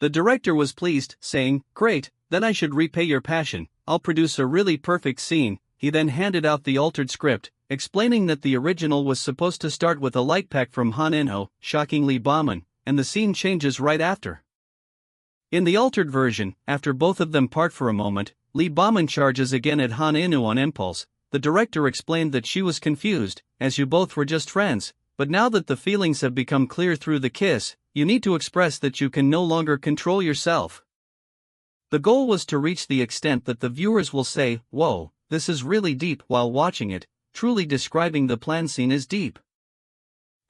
The director was pleased, saying, "Great, then I should repay your passion, I'll produce a really perfect scene." He then handed out the altered script, explaining that the original was supposed to start with a light pack from Han In-ho, shocking Lee Bauman, and the scene changes right after. In the altered version, after both of them part for a moment, Lee Bauman charges again at Han In-ho on impulse. The director explained that she was confused, as you both were just friends, but now that the feelings have become clear through the kiss, you need to express that you can no longer control yourself. The goal was to reach the extent that the viewers will say, "Whoa, this is really deep while watching it, truly describing the plan scene as deep.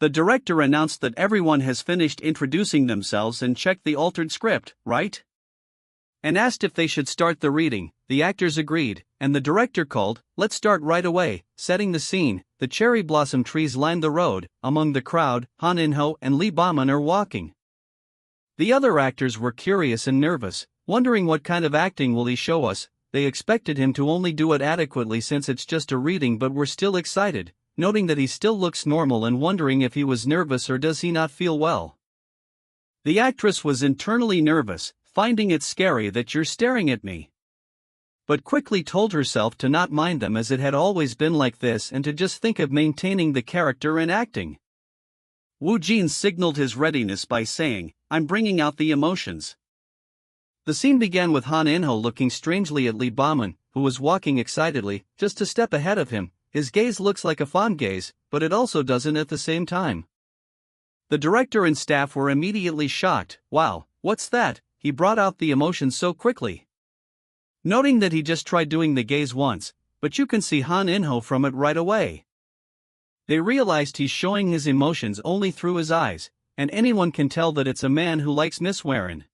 The director announced that everyone has finished introducing themselves and checked the altered script, right? And asked if they should start the reading. The actors agreed, and the director called, "Let's start right away." Setting the scene, the cherry blossom trees line the road. Among the crowd, Han In-ho and Lee Ba-man are walking. The other actors were curious and nervous, wondering what kind of acting will he show us. They expected him to only do it adequately since it's just a reading, but were still excited, noting that he still looks normal and wondering if he was nervous or does he not feel well. The actress was internally nervous, finding it scary that you're staring at me, but quickly told herself to not mind them as it had always been like this and to just think of maintaining the character and acting. Woojin signaled his readiness by saying, "I'm bringing out the emotions." The scene began with Han In-ho looking strangely at Lee Ba-man, who was walking excitedly, just a step ahead of him. His gaze looks like a fond gaze, but it also doesn't at the same time. The director and staff were immediately shocked. "Wow, what's that? He brought out the emotions so quickly." Noting that he just tried doing the gaze once, but you can see Han In-ho from it right away. They realized he's showing his emotions only through his eyes, and anyone can tell that it's a man who likes Miss Warren.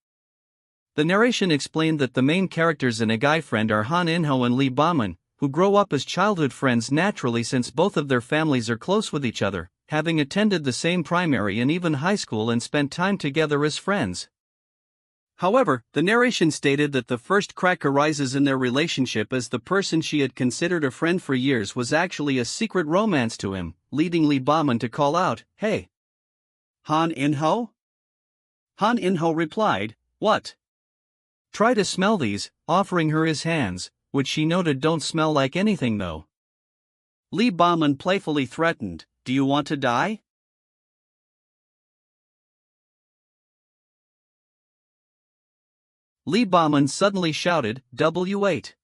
The narration explained that the main characters and a guy friend are Han In-ho and Lee Ba-man, who grow up as childhood friends naturally since both of their families are close with each other, having attended the same primary and even high school and spent time together as friends. However, the narration stated that the first crack arises in their relationship as the person she had considered a friend for years was actually a secret romance to him, leading Lee Ba-man to call out, "Hey! Han In-ho?" Han In-ho replied, "What?" "Try to smell these," offering her his hands, which she noted don't smell like anything though. Lee Ba-man playfully threatened, "Do you want to die?" Lee Ba-man suddenly shouted, "W8."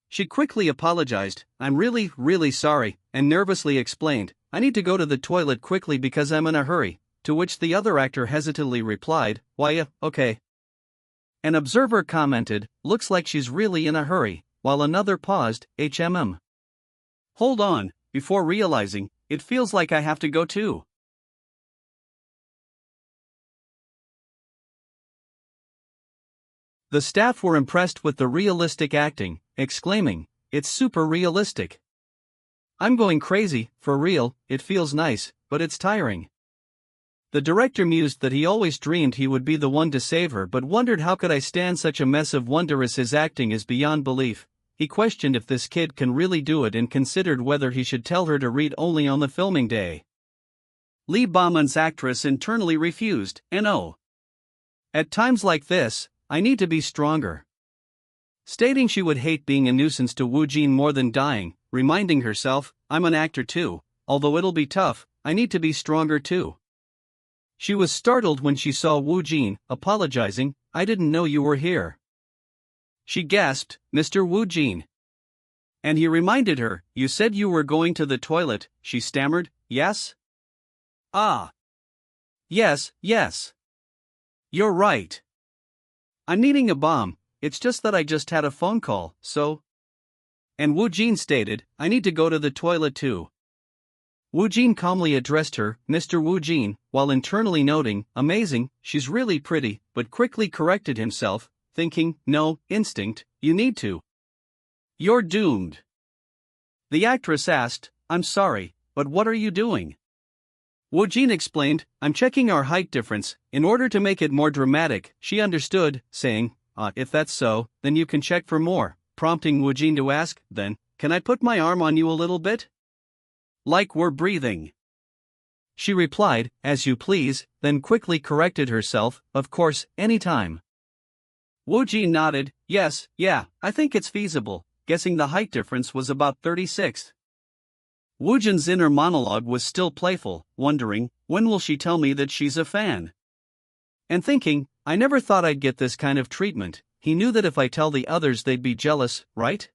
She quickly apologized, "I'm really sorry," and nervously explained, "I need to go to the toilet quickly because I'm in a hurry," to which the other actor hesitantly replied, "Why, okay." An observer commented, "Looks like she's really in a hurry," while another paused, "Hold on," before realizing, "It feels like I have to go too." The staff were impressed with the realistic acting, exclaiming, "It's super realistic. I'm going crazy, for real, it feels nice, but it's tiring." The director mused that he always dreamed he would be the one to save her but wondered how could I stand such a mess of wondrous. His acting is beyond belief. He questioned if this kid can really do it and considered whether he should tell her to read only on the filming day. Lee Ba-man's actress internally refused, "No. At times like this, I need to be stronger." Stating she would hate being a nuisance to Woojin more than dying, reminding herself, "I'm an actor too, although it'll be tough, I need to be stronger too." She was startled when she saw Woojin, apologizing, "I didn't know you were here." She gasped, "Mr. Woojin." And he reminded her, "You said you were going to the toilet," she stammered, "Yes?" "Ah. Yes. You're right. I'm needing a bomb, it's just that I just had a phone call, so." And Woojin stated, "I need to go to the toilet too." Woojin calmly addressed her, "Mr. Woojin," while internally noting, "Amazing, she's really pretty," but quickly corrected himself, thinking, "No, instinct, you need to. You're doomed." The actress asked, "I'm sorry, but what are you doing?" Woojin explained, "I'm checking our height difference, in order to make it more dramatic." She understood, saying, If that's so, then you can check for more," prompting Woojin to ask, "Then, can I put my arm on you a little bit? Like we're breathing?" She replied, "As you please," then quickly corrected herself, "Of course, anytime." Woojin nodded, "Yes, yeah, I think it's feasible," guessing the height difference was about 36. Woojin's inner monologue was still playful, wondering, when will she tell me that she's a fan? And thinking, I never thought I'd get this kind of treatment. He knew that if I tell the others they'd be jealous, right?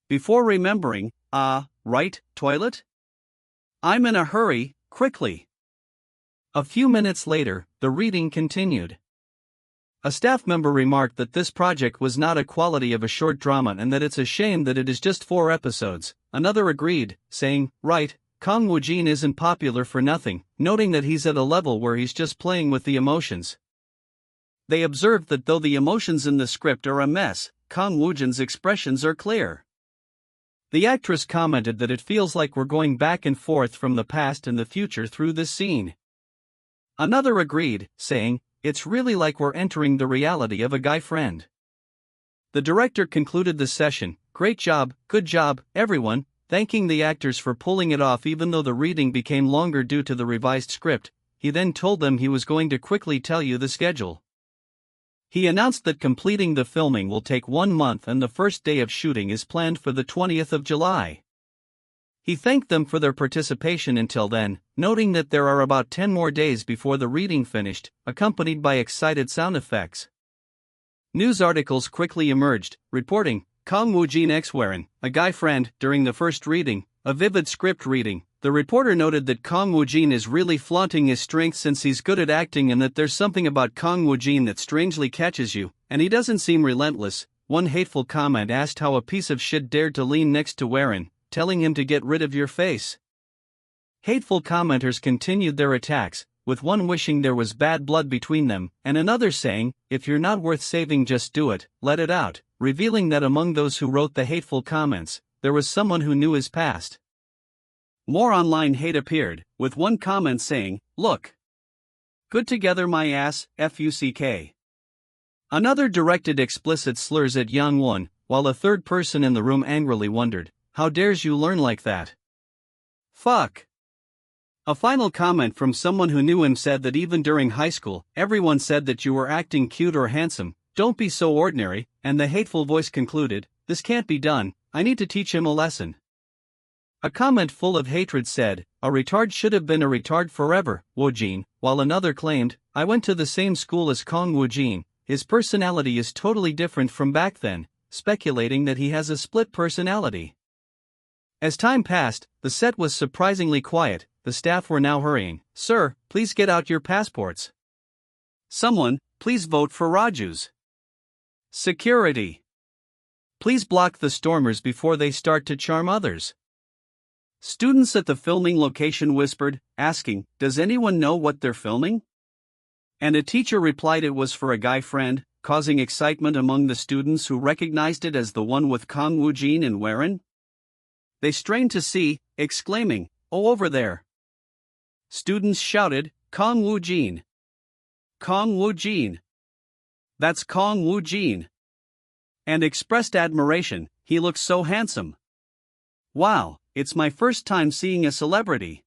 Before remembering, right, toilet? I'm in a hurry, quickly. A few minutes later, the reading continued. A staff member remarked that this project was not a quality of a short drama and that it's a shame that it is just 4 episodes. Another agreed, saying, "Right, Kang Woojin isn't popular for nothing," noting that he's at a level where he's just playing with the emotions. They observed that though the emotions in the script are a mess, Kang Woojin's expressions are clear. The actress commented that it feels like we're going back and forth from the past and the future through this scene. Another agreed, saying, "It's really like we're entering the reality of a guy friend." The director concluded the session, "Great job, good job, everyone," thanking the actors for pulling it off even though the reading became longer due to the revised script. He then told them he was going to quickly tell you the schedule. He announced that completing the filming will take 1 month and the first day of shooting is planned for the 20th of July. He thanked them for their participation until then, noting that there are about 10 more days before the reading finished, accompanied by excited sound effects. News articles quickly emerged, reporting, Kang Woojin x Warren, a guy friend, during the first reading, a vivid script reading. The reporter noted that Kang Woojin is really flaunting his strengths since he's good at acting and that there's something about Kang Woojin that strangely catches you, and he doesn't seem relentless. One hateful comment asked how a piece of shit dared to lean next to Warren, telling him to get rid of your face. Hateful commenters continued their attacks, with one wishing there was bad blood between them, and another saying, "If you're not worth saving, just do it, let it out," revealing that among those who wrote the hateful comments, there was someone who knew his past. More online hate appeared, with one comment saying, "Look good together my ass, fuck." Another directed explicit slurs at Yang Won, while a third person in the room angrily wondered, "How dares you learn like that? Fuck." A final comment from someone who knew him said that even during high school, everyone said that you were acting cute or handsome, don't be so ordinary, and the hateful voice concluded, "This can't be done, I need to teach him a lesson." A comment full of hatred said, "A retard should have been a retard forever, Woojin," while another claimed, "I went to the same school as Kang Woojin, his personality is totally different from back then," speculating that he has a split personality. As time passed, the set was surprisingly quiet. The staff were now hurrying, "Sir, please get out your passports. Someone, please vote for Raju's. Security. Please block the stormers before they start to charm others." Students at the filming location whispered, asking, "Does anyone know what they're filming?" And a teacher replied it was for a guy friend, causing excitement among the students who recognized it as the one with Kang Woojin and Warren. They strained to see, exclaiming, "Oh, over there." Students shouted, "Kang Woojin! Kang Woojin! That's Kang Woojin!" And expressed admiration, "He looks so handsome. Wow, it's my first time seeing a celebrity."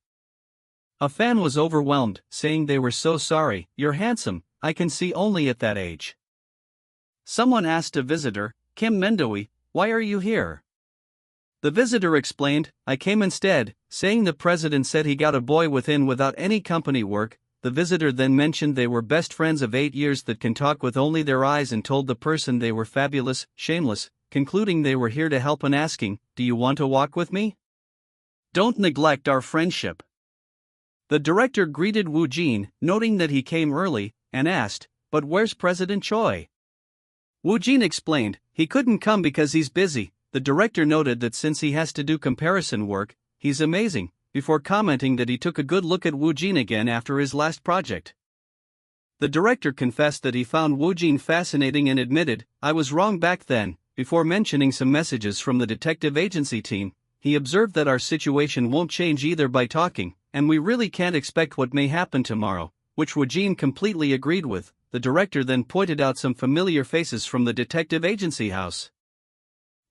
A fan was overwhelmed, saying they were so sorry, "You're handsome, I can see only at that age." Someone asked a visitor, Kim Mendowi, "Why are you here?" The visitor explained, "I came instead," saying the president said he got a boy within without any company work. The visitor then mentioned they were best friends of 8 years that can talk with only their eyes and told the person they were fabulous, shameless, concluding they were here to help and asking, "Do you want to walk with me? Don't neglect our friendship." The director greeted Woojin, noting that he came early, and asked, "But where's President Choi?" Woojin explained, he couldn't come because he's busy. The director noted that since he has to do comparison work, he's amazing, before commenting that he took a good look at Woojin again after his last project. The director confessed that he found Woojin fascinating and admitted, "I was wrong back then." Before mentioning some messages from the detective agency team, he observed that our situation won't change either by talking, and we really can't expect what may happen tomorrow, which Woojin completely agreed with. The director then pointed out some familiar faces from the detective agency house.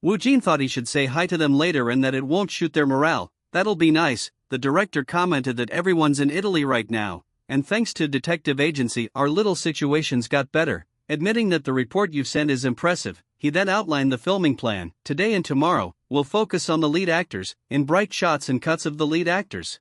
Woojin thought he should say hi to them later and that it won't shoot their morale. "That'll be nice." The director commented that everyone's in Italy right now, and thanks to detective agency our little situations got better, admitting that the report you've sent is impressive. He then outlined the filming plan. "Today and tomorrow, we'll focus on the lead actors, in bright shots and cuts of the lead actors."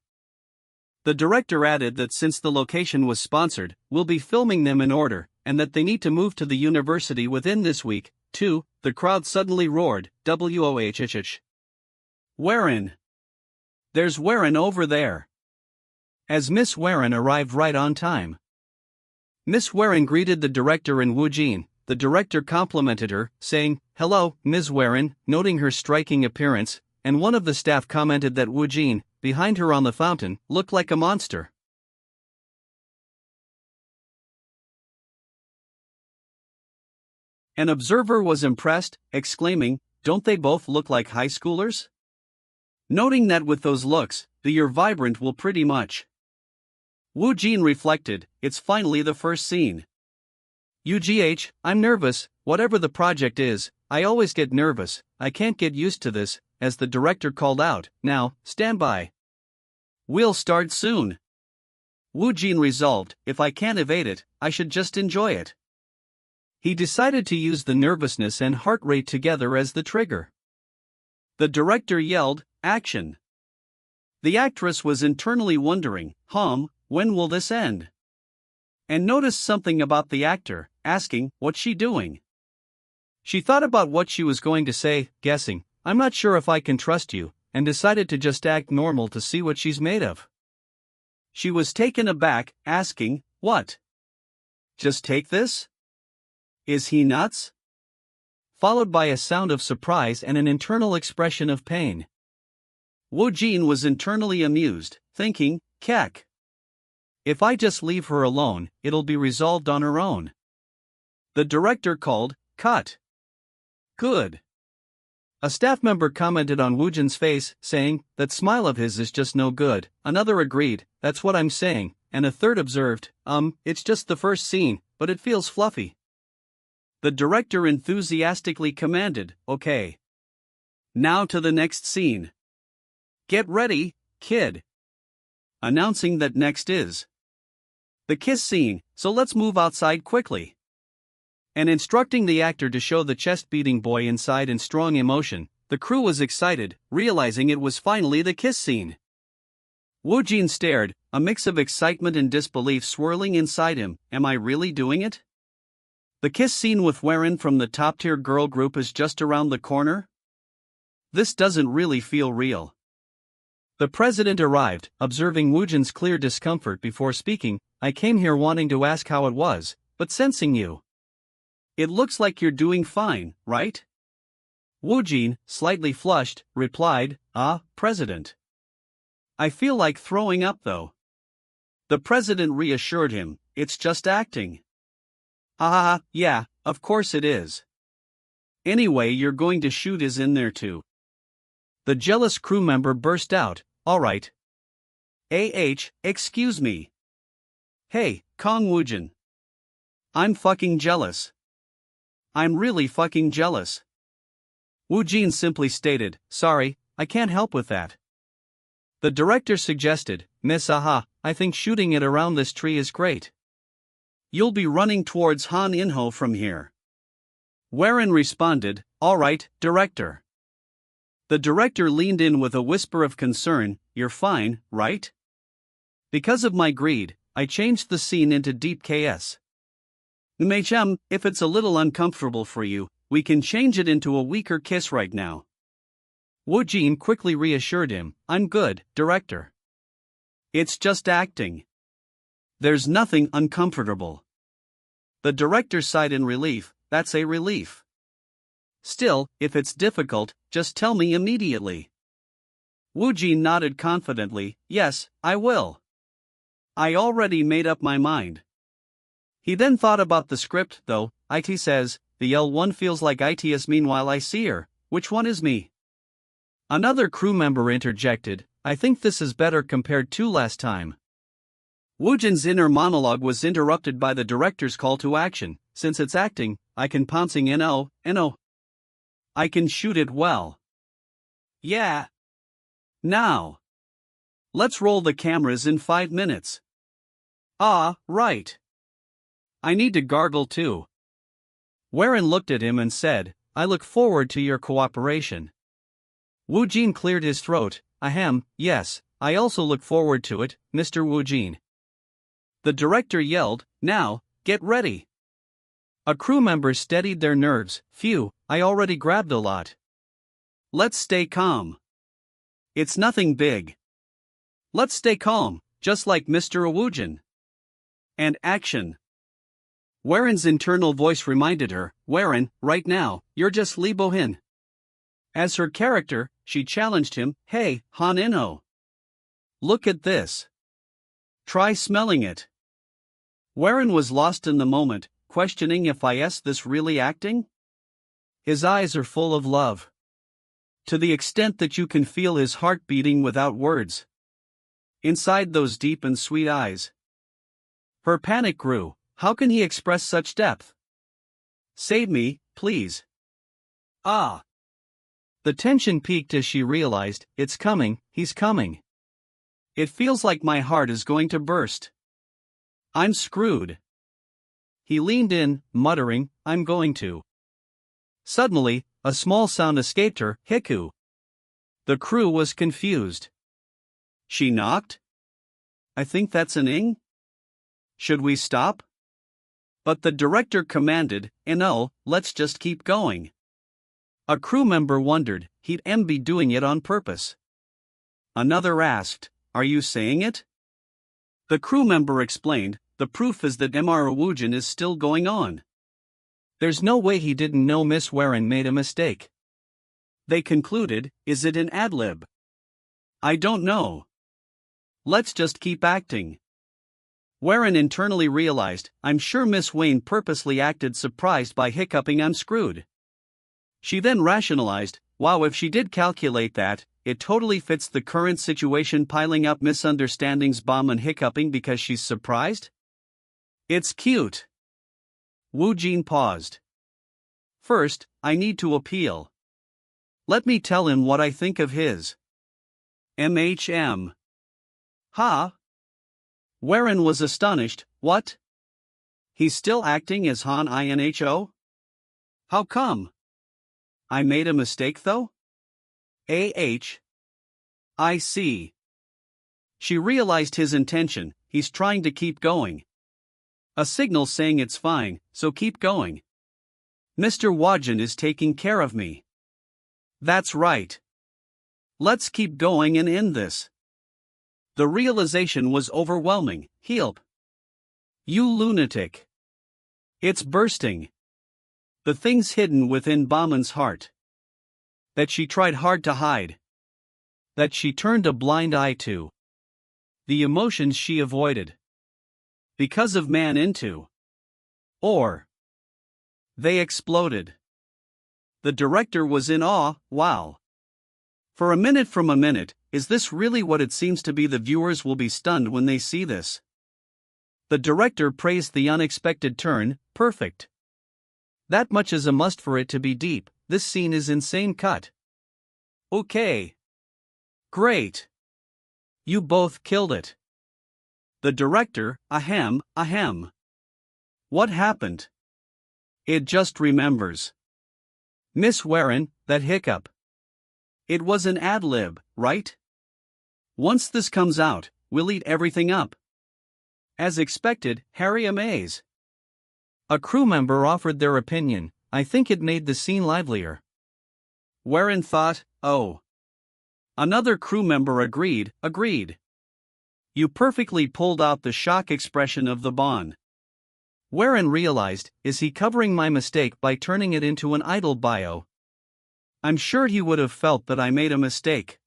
The director added that since the location was sponsored, we'll be filming them in order, and that they need to move to the university within this week, too. The crowd suddenly roared, "Whohhh. Warren! There's Warren over there!" As Miss Warren arrived right on time. Miss Warren greeted the director and Woojin. The director complimented her, saying, "Hello, Ms. Warren," noting her striking appearance, and one of the staff commented that Woojin, behind her on the fountain, looked like a monster. An observer was impressed, exclaiming, "Don't they both look like high schoolers?" Noting that with those looks, the year vibrant will pretty much. Woojin reflected, "It's finally the first scene. UGH, I'm nervous, whatever the project is, I always get nervous, I can't get used to this," as the director called out, "Now, stand by. We'll start soon." Woojin resolved, if I can't evade it, I should just enjoy it. He decided to use the nervousness and heart rate together as the trigger. The director yelled, "Action!" The actress was internally wondering, when will this end? And noticed something about the actor, asking, what's she doing? She thought about what she was going to say, guessing, I'm not sure if I can trust you, and decided to just act normal to see what she's made of. She was taken aback, asking, what? Just take this? Is he nuts? Followed by a sound of surprise and an internal expression of pain. Woojin was internally amused, thinking, Kek. If I just leave her alone, it'll be resolved on her own. The director called, cut. Good. A staff member commented on Woojin's face, saying, that smile of his is just no good. Another agreed, that's what I'm saying, and a third observed, it's just the first scene, but it feels fluffy. The director enthusiastically commanded, okay. Now to the next scene. Get ready, kid. Announcing that next is the kiss scene, so let's move outside quickly. And instructing the actor to show the chest-beating boy inside in strong emotion, the crew was excited, realizing it was finally the kiss scene. Woojin stared, a mix of excitement and disbelief swirling inside him. Am I really doing it? The kiss scene with Warren from the top-tier girl group is just around the corner? This doesn't really feel real. The president arrived, observing Woojin's clear discomfort before speaking. I came here wanting to ask how it was, but sensing you. It looks like you're doing fine, right? Woojin, slightly flushed, replied, President. I feel like throwing up though. The president reassured him, it's just acting. Yeah, of course it is. Anyway, you're going to shoot is in there too. The jealous crew member burst out, alright. Excuse me. Hey, Kang Woojin. I'm fucking jealous. I'm really fucking jealous. Woojin simply stated, sorry, I can't help with that. The director suggested, Miss I think shooting it around this tree is great. You'll be running towards Han Inho from here. Warren responded, alright, director. The director leaned in with a whisper of concern, you're fine, right? Because of my greed, I changed the scene into deep KS. If it's a little uncomfortable for you, we can change it into a weaker kiss right now. Woojin quickly reassured him, I'm good, director. It's just acting. There's nothing uncomfortable. The director sighed in relief, that's a relief. Still, if it's difficult, just tell me immediately. Woojin nodded confidently, yes, I will. I already made up my mind. He then thought about the script, though. IT says, the L1 feels like ITS meanwhile I see her, which one is me? Another crew member interjected, I think this is better compared to last time. Woojin's inner monologue was interrupted by the director's call to action, since it's acting, I can pouncing no. I can shoot it well. Yeah. Now. Let's roll the cameras in 5 minutes. Right. I need to gargle too. Warren looked at him and said, I look forward to your cooperation. Woojin cleared his throat, ahem, yes, I also look forward to it, Mr. Woojin. The director yelled, now, get ready. A crew member steadied their nerves, phew, I already grabbed a lot. Let's stay calm. It's nothing big. Let's stay calm, just like Mr. Woojin. And action. Warren's internal voice reminded her, Warren, right now, you're just Lee Bo-hin. As her character, she challenged him, hey, Han In-ho. Look at this. Try smelling it. Warren was lost in the moment, questioning if this really acting? His eyes are full of love. To the extent that you can feel his heart beating without words. Inside those deep and sweet eyes. Her panic grew. How can he express such depth? Save me, please. Ah. The tension peaked as she realized, it's coming, he's coming. It feels like my heart is going to burst. I'm screwed. He leaned in, muttering, I'm going to. Suddenly, a small sound escaped her, hiccu. The crew was confused. She knocked? I think that's an ing? Should we stop? But the director commanded, no, let's just keep going. A crew member wondered, he'd be doing it on purpose. Another asked, are you saying it? The crew member explained, the proof is that Kang Woojin is still going on. There's no way he didn't know Miss Warren made a mistake. They concluded, is it an ad-lib? I don't know. Let's just keep acting. Warren internally realized, I'm sure Miss Wayne purposely acted surprised by hiccuping I'm screwed. She then rationalized, wow, if she did calculate that, it totally fits the current situation, piling up misunderstandings, bomb and hiccuping because she's surprised? It's cute. Woojin paused. First, I need to appeal. Let me tell him what I think of his MHM. Ha? Warren was astonished, what? He's still acting as Han Inho? How come? I made a mistake though? I see. She realized his intention, he's trying to keep going. A signal saying it's fine, so keep going. Mr. Woojin is taking care of me. That's right. Let's keep going and end this. The realization was overwhelming, help. You lunatic. It's bursting. The things hidden within Bauman's heart. That she tried hard to hide. That she turned a blind eye to. The emotions she avoided. Because of man into. Or. They exploded. The director was in awe, wow. For a minute, is this really what it seems to be? The viewers will be stunned when they see this. The director praised the unexpected turn, perfect. That much is a must for it to be deep, this scene is insane cut. Okay. Great. You both killed it. The director, ahem. What happened? It just remembers. Miss Warren, that hiccup. It was an ad-lib, right? Once this comes out, we'll eat everything up. As expected, Harry amazed. A crew member offered their opinion, I think it made the scene livelier. Warren thought, oh. Another crew member agreed. You perfectly pulled out the shock expression of the Bond. Warren realized, is he covering my mistake by turning it into an idol bio? I'm sure he would have felt that I made a mistake.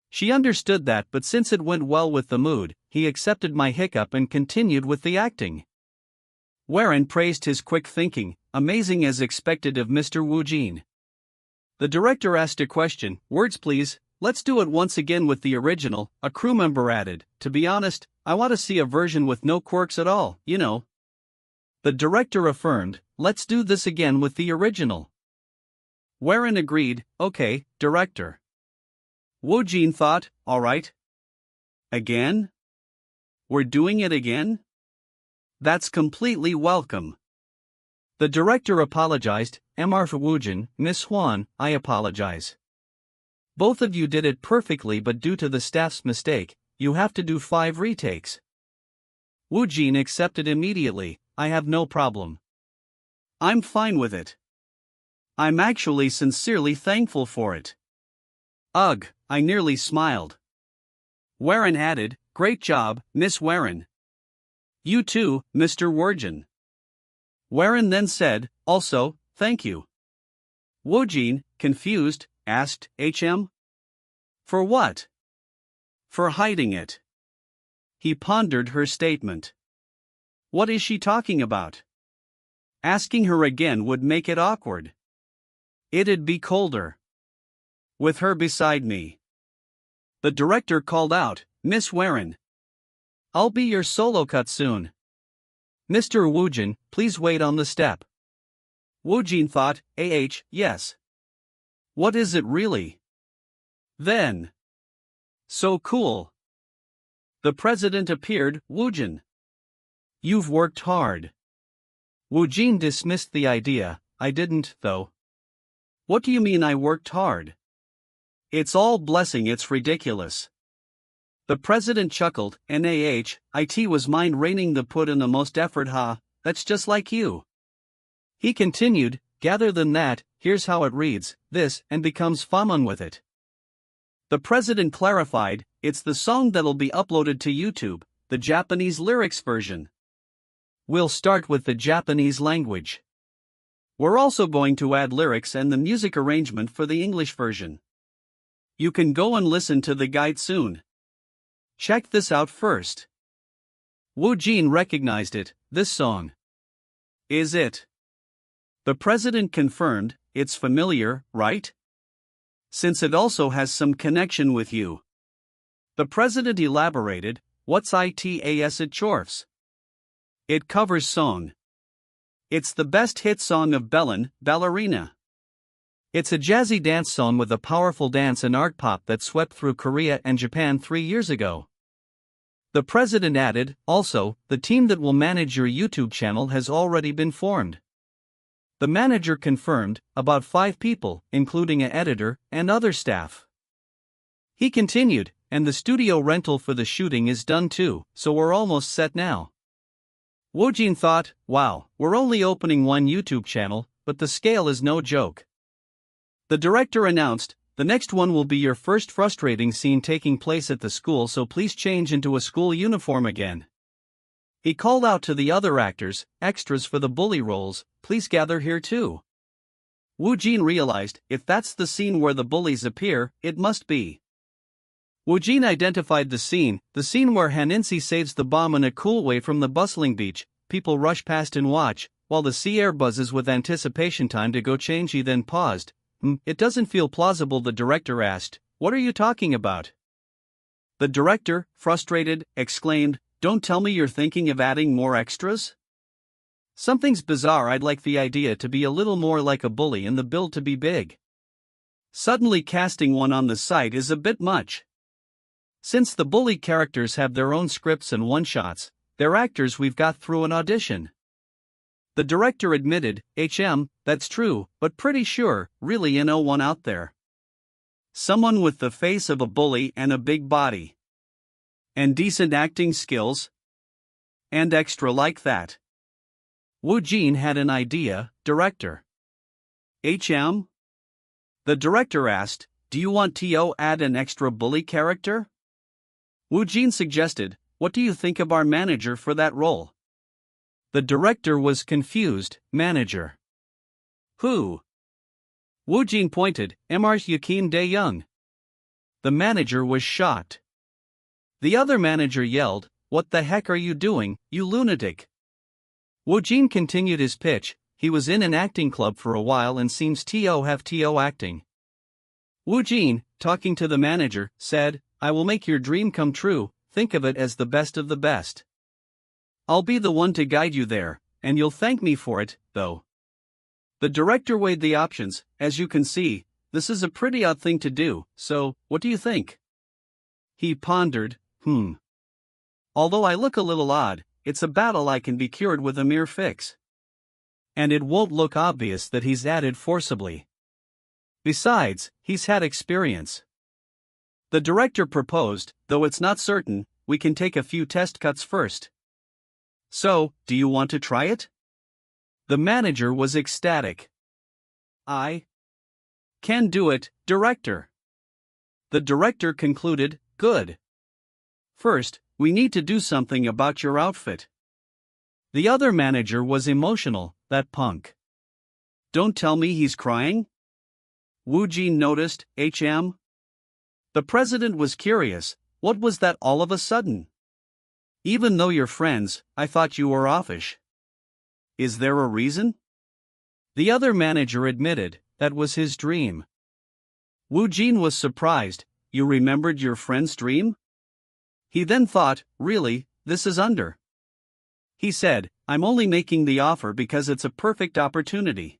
She understood that, but since it went well with the mood, he accepted my hiccup and continued with the acting. Warren praised his quick thinking, amazing as expected of Mr. Woojin. The director asked a question, words please, let's do it once again with the original, a crew member added, to be honest, I want to see a version with no quirks at all, you know. The director affirmed, let's do this again with the original. Warren agreed, okay, director. Woojin thought, alright. Again? We're doing it again? That's completely welcome. The director apologized, Mr. Woojin, Miss Hwan, I apologize. Both of you did it perfectly, but due to the staff's mistake, you have to do 5 retakes. Woojin accepted immediately, I have no problem. I'm fine with it. I'm actually sincerely thankful for it. Ugh, I nearly smiled. Warren added, great job, Miss Warren. You too, Mr. Woojin. Warren then said, also, thank you. Woojin, confused, asked, HM? For what? For hiding it. He pondered her statement. What is she talking about? Asking her again would make it awkward. It'd be colder. With her beside me. The director called out, Miss Warren. I'll be your solo cut soon. Mr. Woojin, please wait on the step. Woojin thought, yes. What is it really? Then. So cool. The president appeared, Woojin. You've worked hard. Woojin dismissed the idea, I didn't, though. What do you mean I worked hard? It's all blessing, it's ridiculous. The president chuckled, it was mind raining the put in the most effort that's just like you. He continued, gather than that, here's how it reads, this, and becomes famun with it. The president clarified, it's the song that'll be uploaded to YouTube, the Japanese lyrics version. We'll start with the Japanese language. We're also going to add lyrics and the music arrangement for the English version. You can go and listen to the guide soon. Check this out first. Woojin recognized it, this song. Is it? The president confirmed, it's familiar, right? Since it also has some connection with you. The president elaborated, what's ITAS at Chorfs? It covers song. It's the best hit song of Bellin, Ballerina. It's a jazzy dance song with a powerful dance and art pop that swept through Korea and Japan 3 years ago. The president added, also, the team that will manage your YouTube channel has already been formed. The manager confirmed, about 5 people, including an editor and other staff. He continued, and the studio rental for the shooting is done too, so we're almost set now. Woojin thought, wow, we're only opening one YouTube channel, but the scale is no joke. The director announced, the next one will be your first frustrating scene taking place at the school, so please change into a school uniform again. He called out to the other actors, extras for the bully roles, please gather here too. Woojin realized, if that's the scene where the bullies appear, it must be. Woojin identified the scene where Haninsi saves the bomb in a cool way from the bustling beach, people rush past and watch, while the sea air buzzes with anticipation time to go change. He then paused. It doesn't feel plausible, the director asked, what are you talking about? The director, frustrated, exclaimed, don't tell me you're thinking of adding more extras? Something's bizarre, I'd like the idea to be a little more like a bully and the build to be big. Suddenly casting one on the site is a bit much. Since the bully characters have their own scripts and one-shots, they're actors we've got through an audition. The director admitted, that's true, but pretty sure, really one out there. Someone with the face of a bully and a big body. And decent acting skills. And extra like that. Woojin had an idea, director. The director asked, do you want to add an extra bully character? Woojin suggested, what do you think of our manager for that role? The director was confused, manager. Who? Woojin pointed, Mr. Yakin De-young. The manager was shocked. The other manager yelled, what the heck are you doing, you lunatic? Woojin continued his pitch, he was in an acting club for a while and seems to have acting. Woojin, talking to the manager, said, I will make your dream come true, think of it as the best of the best. I'll be the one to guide you there, and you'll thank me for it, though. The director weighed the options, as you can see, this is a pretty odd thing to do, so, what do you think? He pondered, Although I look a little odd, it's a battle I can be cured with a mere fix. And it won't look obvious that he's added forcibly. Besides, he's had experience. The director proposed, though it's not certain, we can take a few test cuts first. So, do you want to try it? The manager was ecstatic. I can do it, director. The director concluded, good. First, we need to do something about your outfit. The other manager was emotional, that punk. Don't tell me he's crying? Woojin noticed, The president was curious, what was that all of a sudden? Even though you're friends, I thought you were offish. Is there a reason? The other manager admitted, that was his dream. Woojin was surprised, you remembered your friend's dream? He then thought, really, this is under. He said, I'm only making the offer because it's a perfect opportunity.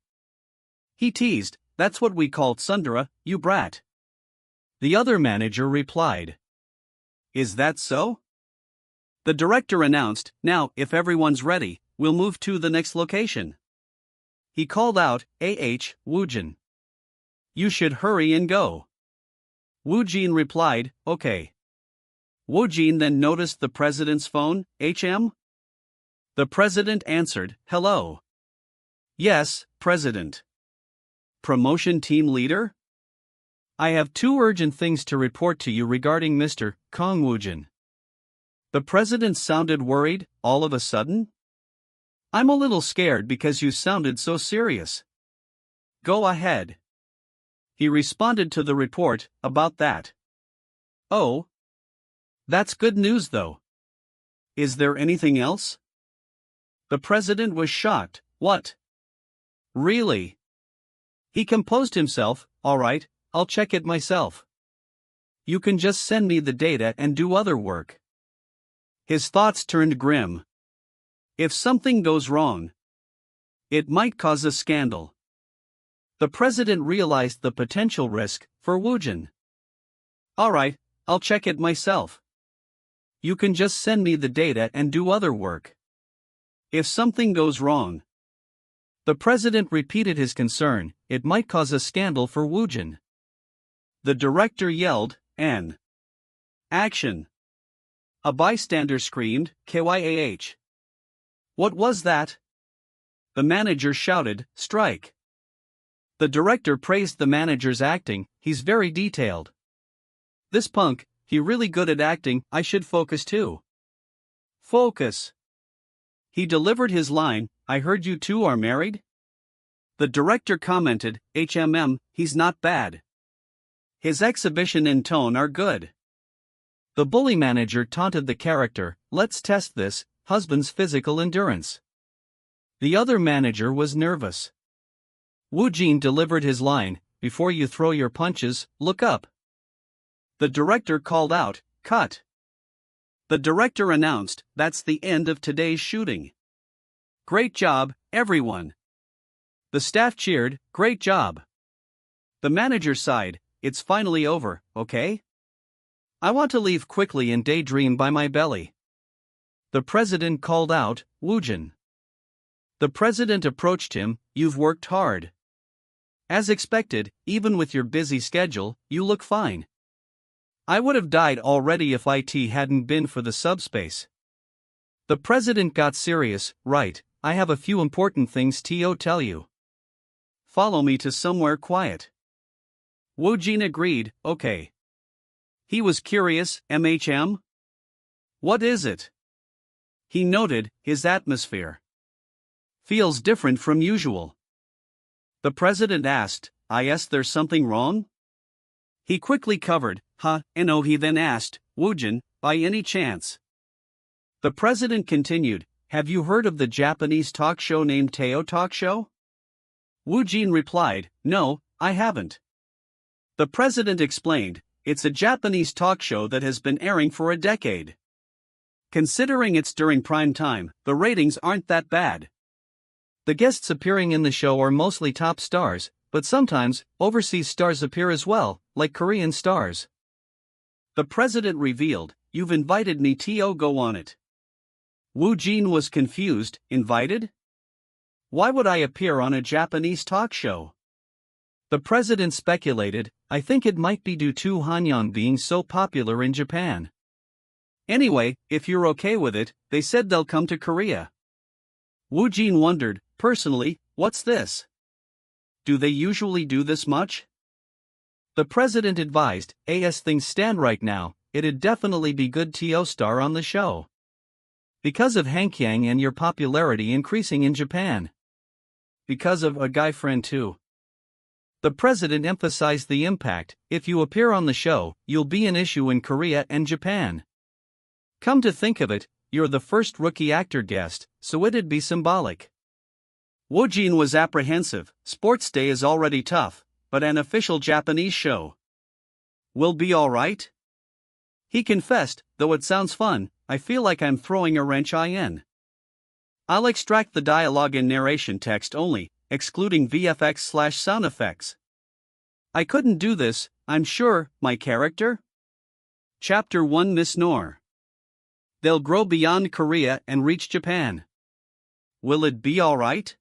He teased, that's what we call tsundere, you brat. The other manager replied. Is that so? The director announced, now, if everyone's ready, we'll move to the next location. He called out, Woojin. You should hurry and go. Woojin replied, okay. Woojin then noticed the president's phone, The president answered, hello. Yes, President. Promotion team leader? I have 2 urgent things to report to you regarding Mr. Kang Woojin. The president sounded worried, all of a sudden. I'm a little scared because you sounded so serious. Go ahead. He responded to the report, about that. Oh. That's good news though. Is there anything else? The president was shocked, what? Really? He composed himself, alright, I'll check it myself. You can just send me the data and do other work. His thoughts turned grim. If something goes wrong, it might cause a scandal. The president realized the potential risk for Woojin. Alright, I'll check it myself. You can just send me the data and do other work. If something goes wrong. The president repeated his concern, it might cause a scandal for Woojin. The director yelled, N. Action. A bystander screamed, KYAH. What was that? The manager shouted, strike. The director praised the manager's acting, he's very detailed. This punk, he really good at acting, I should focus too. Focus. He delivered his line, I heard you two are married? The director commented, he's not bad. His exhibition and tone are good. The bully manager taunted the character, let's test this, husband's physical endurance. The other manager was nervous. Woojin delivered his line, before you throw your punches, look up. The director called out, cut. The director announced, that's the end of today's shooting. Great job, everyone. The staff cheered, great job. The manager sighed, it's finally over, okay? I want to leave quickly and daydream by my belly. The president called out, Woojin. The president approached him, you've worked hard. As expected, even with your busy schedule, you look fine. I would have died already if it hadn't been for the subspace. The president got serious, right, I have a few important things to tell you. Follow me to somewhere quiet. Woojin agreed, okay. He was curious, What is it? He noted, his atmosphere feels different from usual. The president asked, there's something wrong? He quickly covered, no. He then asked, Woojin, by any chance? The president continued, have you heard of the Japanese talk show named Teo Talk Show? Woojin replied, no, I haven't. The president explained, it's a Japanese talk show that has been airing for a decade. Considering it's during prime time, the ratings aren't that bad. The guests appearing in the show are mostly top stars, but sometimes, overseas stars appear as well, like Korean stars. The president revealed, you've invited me to go on it. Woojin was confused, invited? Why would I appear on a Japanese talk show? The president speculated, I think it might be due to Hanyang being so popular in Japan. Anyway, if you're okay with it, they said they'll come to Korea. Woojin wondered, personally, what's this? Do they usually do this much? The president advised, as things stand right now, it'd definitely be good to star on the show. Because of Hanyang and your popularity increasing in Japan. because of a guy friend too. The president emphasized the impact. If you appear on the show, you'll be an issue in Korea and Japan. Come to think of it, you're the first rookie actor guest, so it'd be symbolic. Woojin was apprehensive. Sports day is already tough, but an official Japanese show will be alright? He confessed, though it sounds fun, I feel like I'm throwing a wrench in. I'll extract the dialogue and narration text only, excluding VFX/sound effects. I couldn't do this, I'm sure, my character? Chapter 1 Miss Noor. They'll grow beyond Korea and reach Japan. Will it be alright?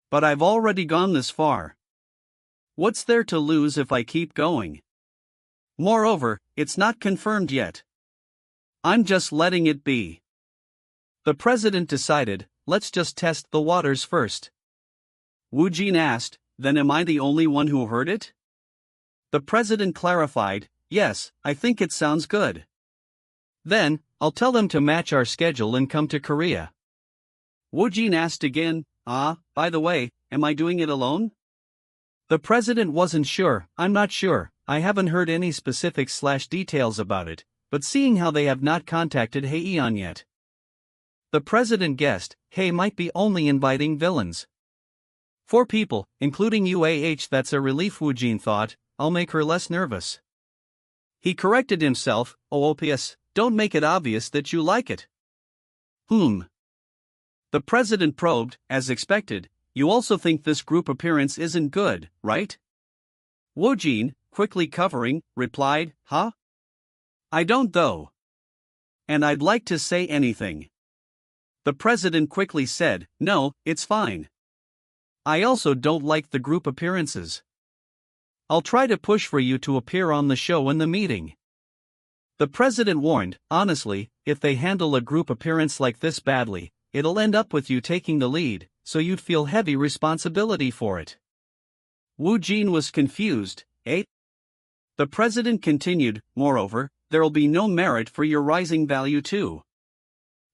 But I've already gone this far. What's there to lose if I keep going? Moreover, it's not confirmed yet. I'm just letting it be. The president decided, let's just test the waters first. Woojin asked, then am I the only one who heard it? The president clarified, yes, I think it sounds good. Then, I'll tell them to match our schedule and come to Korea. Woojin asked again, by the way, am I doing it alone? The president wasn't sure. I'm not sure, I haven't heard any specifics/details about it, but seeing how they have not contacted Haeyeon yet. The president guessed, Hae might be only inviting villains. 4 people, including UAH. That's a relief. Woojin thought, I'll make her less nervous. He corrected himself, OPS, don't make it obvious that you like it. The president probed, as expected, you also think this group appearance isn't good, right? Woojin, quickly covering, replied, I don't though. And I'd like to say anything. The president quickly said, no, it's fine. I also don't like the group appearances. I'll try to push for you to appear on the show in the meeting. The president warned, honestly, if they handle a group appearance like this badly, it'll end up with you taking the lead, so you'd feel heavy responsibility for it. Woojin was confused, eh? The president continued, moreover, there'll be no merit for your rising value too.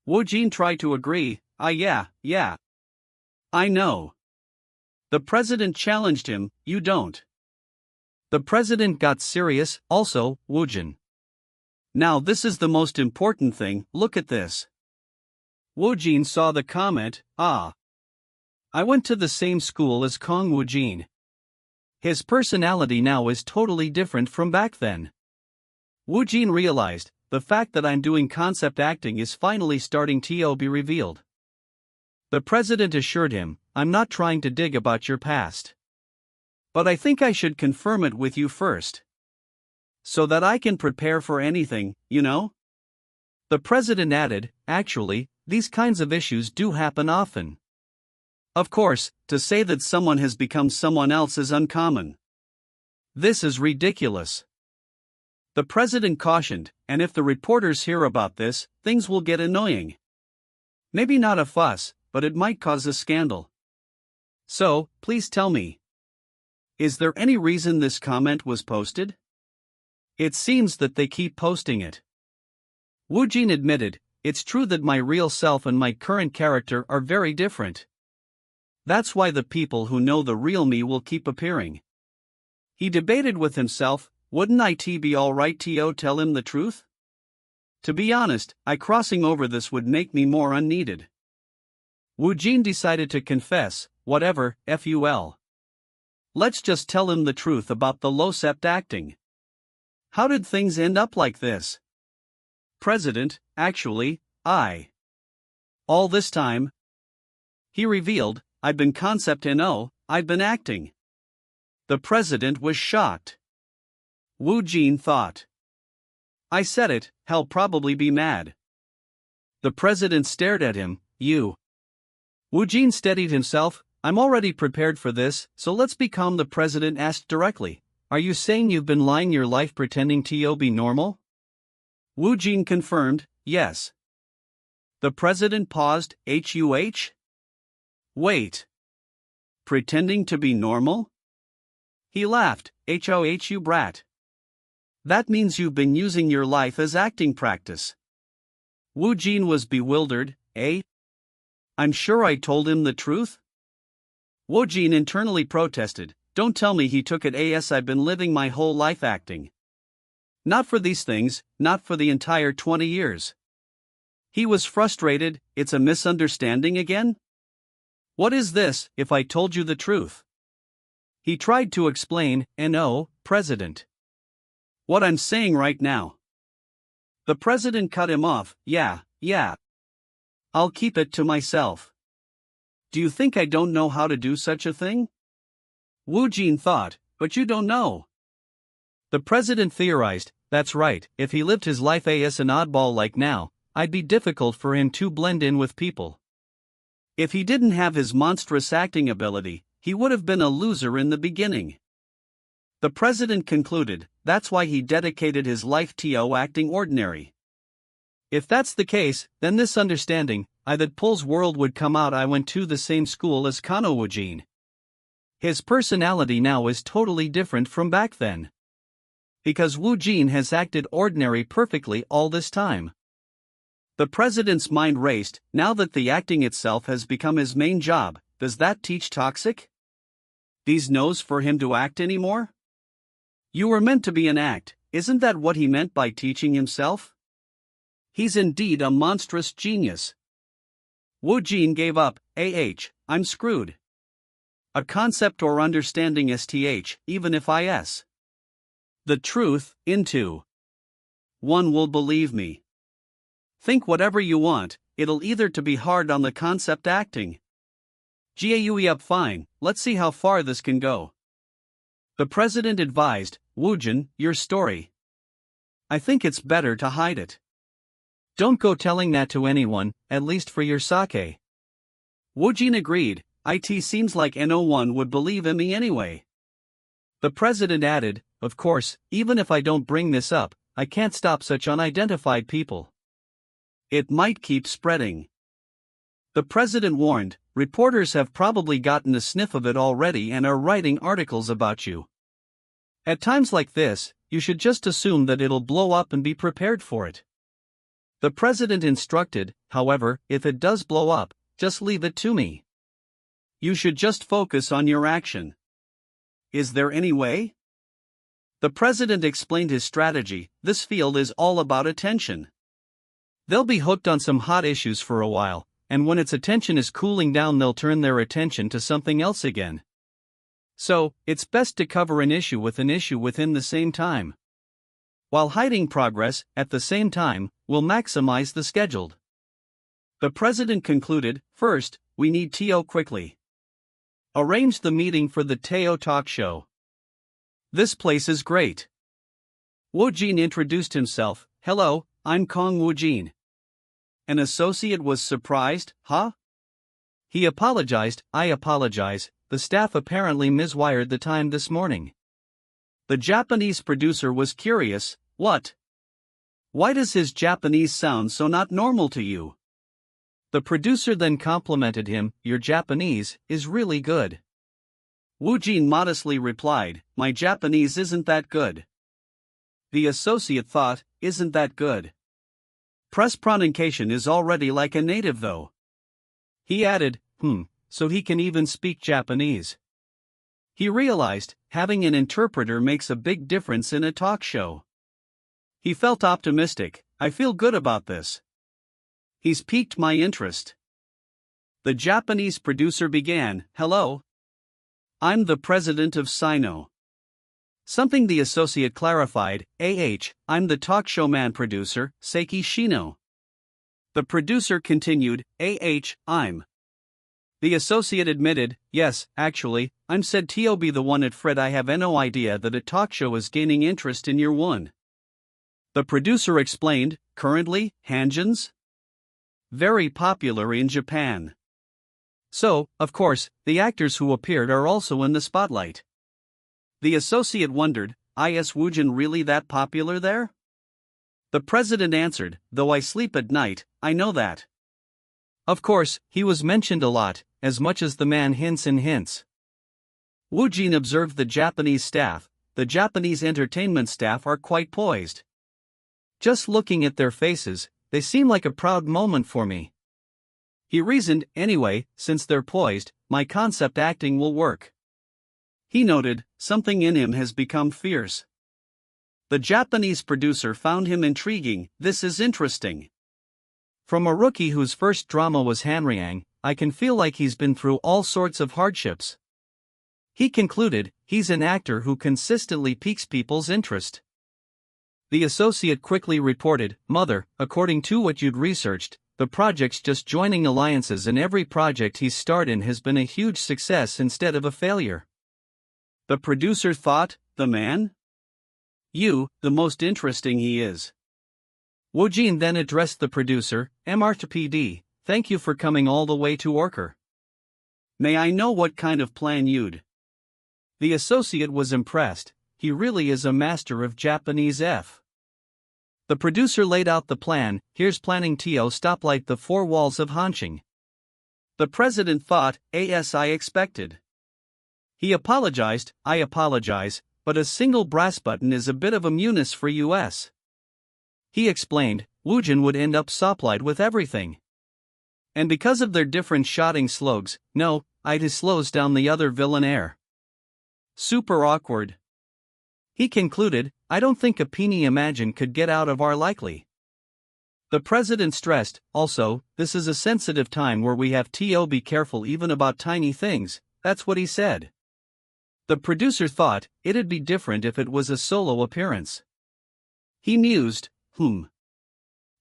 Woojin tried to agree, yeah. I know. The president challenged him, you don't. The president got serious, also, Woojin. Now this is the most important thing, look at this. Woojin saw the comment, I went to the same school as Kang Woojin. His personality now is totally different from back then. Woojin realized, the fact that I'm doing concept acting is finally starting to be revealed. The president assured him, I'm not trying to dig about your past. But I think I should confirm it with you first. So that I can prepare for anything, you know? The president added, actually, these kinds of issues do happen often. Of course, to say that someone has become someone else is uncommon. This is ridiculous. The president cautioned, and if the reporters hear about this, things will get annoying. Maybe not a fuss, but it might cause a scandal. So, please tell me. Is there any reason this comment was posted? It seems that they keep posting it. Woojin admitted, it's true that my real self and my current character are very different. That's why the people who know the real me will keep appearing. He debated with himself, wouldn't it be alright to tell him the truth? To be honest, crossing over this would make me more unneeded. Woojin decided to confess, whatever, FUL. Let's just tell him the truth about the low-sept acting. How did things end up like this? President, actually, all this time, he revealed, I've been concept and I've been acting. The president was shocked. Woojin thought. I said it, he'll probably be mad. The president stared at him, you. Woojin steadied himself, I'm already prepared for this, so let's be calm. The president asked directly, are you saying you've been lying your life pretending to be normal? Woojin confirmed, yes. The president paused, HUH? Wait. Pretending to be normal? He laughed, HOHU brat. That means you've been using your life as acting practice. Woojin was bewildered, eh? I'm sure I told him the truth? Woojin internally protested, "Don't tell me he took it as I've been living my whole life acting. Not for these things, not for the entire 20 years. He was frustrated. It's a misunderstanding again? What is this, if I told you the truth? He tried to explain, "No, President. What I'm saying right now." The president cut him off, yeah. I'll keep it to myself. Do you think I don't know how to do such a thing? Woojin thought, but you don't know. The president theorized, that's right, if he lived his life as an oddball like now, I'd be difficult for him to blend in with people. If he didn't have his monstrous acting ability, he would have been a loser in the beginning. The president concluded, that's why he dedicated his life to acting ordinary. If that's the case, then this understanding, that Pul's world would come out. I went to the same school as Kang Woojin. His personality now is totally different from back then. Because Woojin has acted ordinary perfectly all this time. The president's mind raced, now that the acting itself has become his main job, does that teach toxic? These no's for him to act anymore? You were meant to be an act, isn't that what he meant by teaching himself? He's indeed a monstrous genius. Woojin gave up, I'm screwed. A concept or understanding even if the truth, into. One will believe me. Think whatever you want, it'll either to be hard on the concept acting. Up fine, let's see how far this can go. The president advised, Woojin, your story. I think it's better to hide it. Don't go telling that to anyone, at least for your sake. Woojin agreed, it seems like no one would believe in me anyway. The president added, of course, even if I don't bring this up, I can't stop such unidentified people. It might keep spreading. The president warned, reporters have probably gotten a sniff of it already and are writing articles about you. At times like this, you should just assume that it'll blow up and be prepared for it. The president instructed, however, if it does blow up, just leave it to me. You should just focus on your action. Is there any way? The president explained his strategy. This field is all about attention. They'll be hooked on some hot issues for a while, and when its attention is cooling down, they'll turn their attention to something else again. So, it's best to cover an issue within the same time. While hiding progress, at the same time, will maximize the scheduled. The president concluded, first, we need to quickly arrange the meeting for the Teo talk show. This place is great. Woojin introduced himself, hello, I'm Kang Woojin. An associate was surprised, huh? He apologized, I apologize, the staff apparently miswired the time this morning. The Japanese producer was curious, what? Why does his Japanese sound so not normal to you? The producer then complimented him, your Japanese is really good. Woojin modestly replied, my Japanese isn't that good. The associate thought, isn't that good? Press pronunciation is already like a native though. He added, so he can even speak Japanese. He realized, having an interpreter makes a big difference in a talk show. He felt optimistic, I feel good about this. He's piqued my interest. The Japanese producer began, hello. I'm the president of Sino. Something the associate clarified, I'm the talk show man producer, Seiki Shino. The producer continued, I'm. The associate admitted, yes, actually, I'm said to be the one at Fred. I have no idea that a talk show is gaining interest in year one. The producer explained, currently, Hanjins? Very popular in Japan. So, of course, the actors who appeared are also in the spotlight. The associate wondered, is Woojin really that popular there? The president answered, though I sleep at night, I know that. Of course, he was mentioned a lot, as much as the man hints and hints. Woojin observed the Japanese staff. The Japanese entertainment staff are quite poised. Just looking at their faces, they seem like a proud moment for me. He reasoned, anyway, since they're poised, my concept acting will work. He noted, something in him has become fierce. The Japanese producer found him intriguing. This is interesting. From a rookie whose first drama was Hanryang, I can feel like he's been through all sorts of hardships. He concluded, he's an actor who consistently piques people's interest. The associate quickly reported, Mother, according to what you'd researched, the project's just joining alliances and every project he's starred in has been a huge success instead of a failure. The producer thought, the man? The most interesting he is. Woojin then addressed the producer, MRTPD, thank you for coming all the way to Orker. May I know what kind of plan you'd? The associate was impressed, he really is a master of Japanese F. The producer laid out the plan, here's planning to stoplight the four walls of Hanqing. The president thought, as I expected. He apologized, I apologize, but a single brass button is a bit of a menace for us. He explained, Woojin would end up stoplight with everything. And because of their different shotting slogs, no, it slows down the other villain air. Super awkward. He concluded, I don't think a Peony Imagine could get out of our likely. The president stressed, also, this is a sensitive time where we have to be careful even about tiny things, that's what he said. The producer thought, it'd be different if it was a solo appearance. He mused,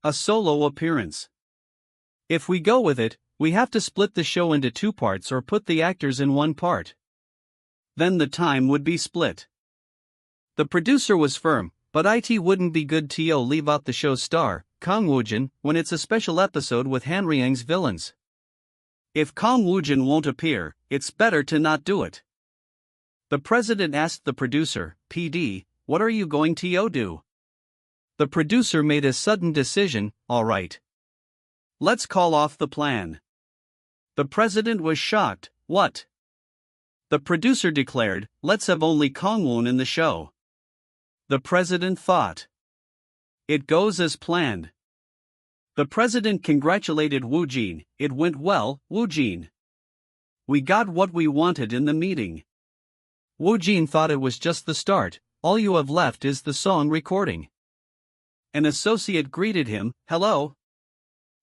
a solo appearance. If we go with it, we have to split the show into two parts or put the actors in one part. Then the time would be split. The producer was firm, but it wouldn't be good to leave out the show's star, Kang Woojin, when it's a special episode with Hanryang's villains. If Kang Woojin won't appear, it's better to not do it. The president asked the producer, PD, what are you going to do? The producer made a sudden decision, all right. Let's call off the plan. The president was shocked, what? The producer declared, let's have only Kang Woon in the show. The president thought. It goes as planned. The president congratulated Woojin, it went well, Woojin. We got what we wanted in the meeting. Woojin thought it was just the start, all you have left is the song recording. An associate greeted him, hello.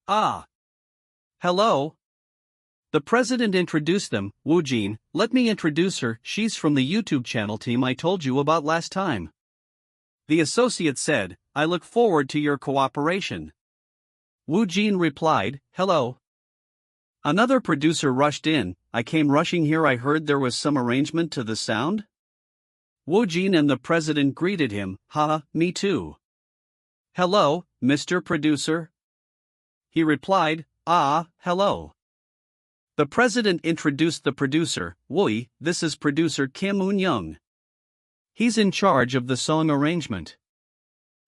Hello. The president introduced them, Woojin, let me introduce her, she's from the YouTube channel team I told you about last time. The associate said, I look forward to your cooperation. Woojin replied, hello. Another producer rushed in, I came rushing here, I heard there was some arrangement to the sound. Woojin and the president greeted him, me too. Hello, Mr. Producer. He replied, hello. The president introduced the producer, Woi, this is producer Kim Un-young. He's in charge of the song arrangement.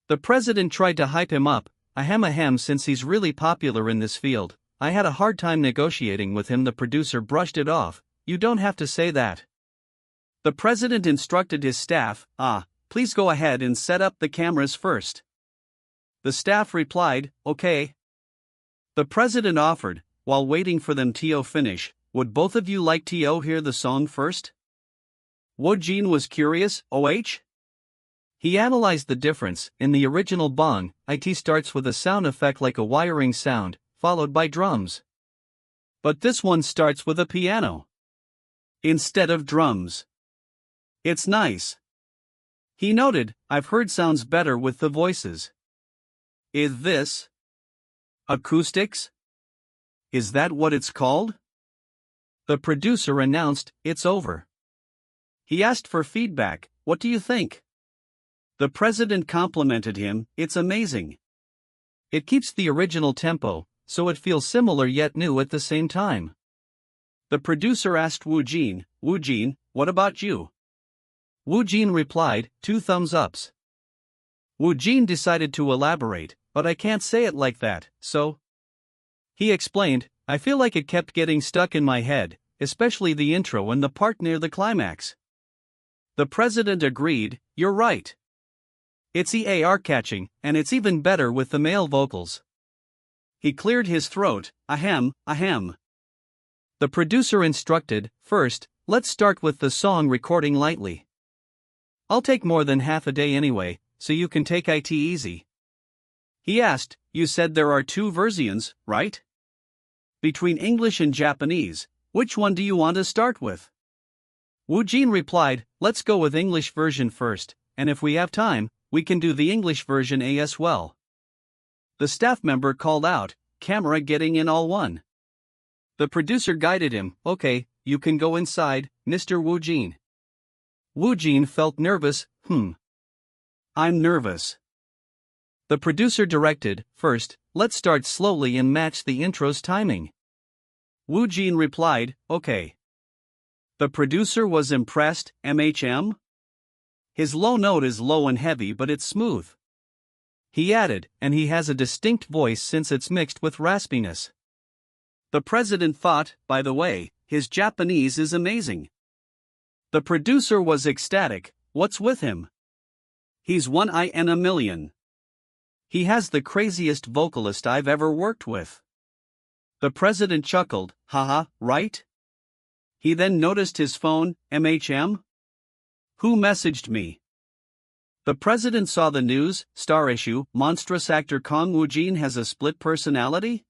The president tried to hype him up, ahem since he's really popular in this field. I had a hard time negotiating with him. The producer brushed it off, you don't have to say that. The president instructed his staff, please go ahead and set up the cameras first. The staff replied, okay. The president offered, while waiting for them to finish, would both of you like to hear the song first? Woojin was curious, He analyzed the difference. In the original bong, it starts with a sound effect like a wiring sound, followed by drums. But this one starts with a piano instead of drums. It's nice. He noted, I've heard sounds better with the voices. Is this acoustics? Is that what it's called? The producer announced, it's over. He asked for feedback, what do you think? The president complimented him, it's amazing. It keeps the original tempo, so it feels similar yet new at the same time. The producer asked Woojin, what about you? Woojin replied, 2 thumbs ups. Woojin decided to elaborate, but I can't say it like that, so. He explained, I feel like it kept getting stuck in my head, especially the intro and the part near the climax. The president agreed, you're right. It's EAR catching, and it's even better with the male vocals. He cleared his throat. Ahem, ahem. The producer instructed, first, let's start with the song recording lightly. I'll take more than half a day anyway, so you can take it easy. He asked, you said there are two versions, right? Between English and Japanese, which one do you want to start with? Woojin replied, let's go with English version first, and if we have time, we can do the English version as well. The staff member called out, camera getting in all one. The producer guided him, okay, you can go inside, Mr. Woojin. Woojin felt nervous, I'm nervous. The producer directed, first, let's start slowly and match the intro's timing. Woojin replied, okay. The producer was impressed, MHM? His low note is low and heavy but it's smooth. He added, and he has a distinct voice since it's mixed with raspiness. The president thought, by the way, his Japanese is amazing. The producer was ecstatic, what's with him? He's one in a million. He has the craziest vocalist I've ever worked with. The president chuckled, haha, right? He then noticed his phone, MHM? Who messaged me? The president saw the news, star issue, monstrous actor Kang Woojin has a split personality?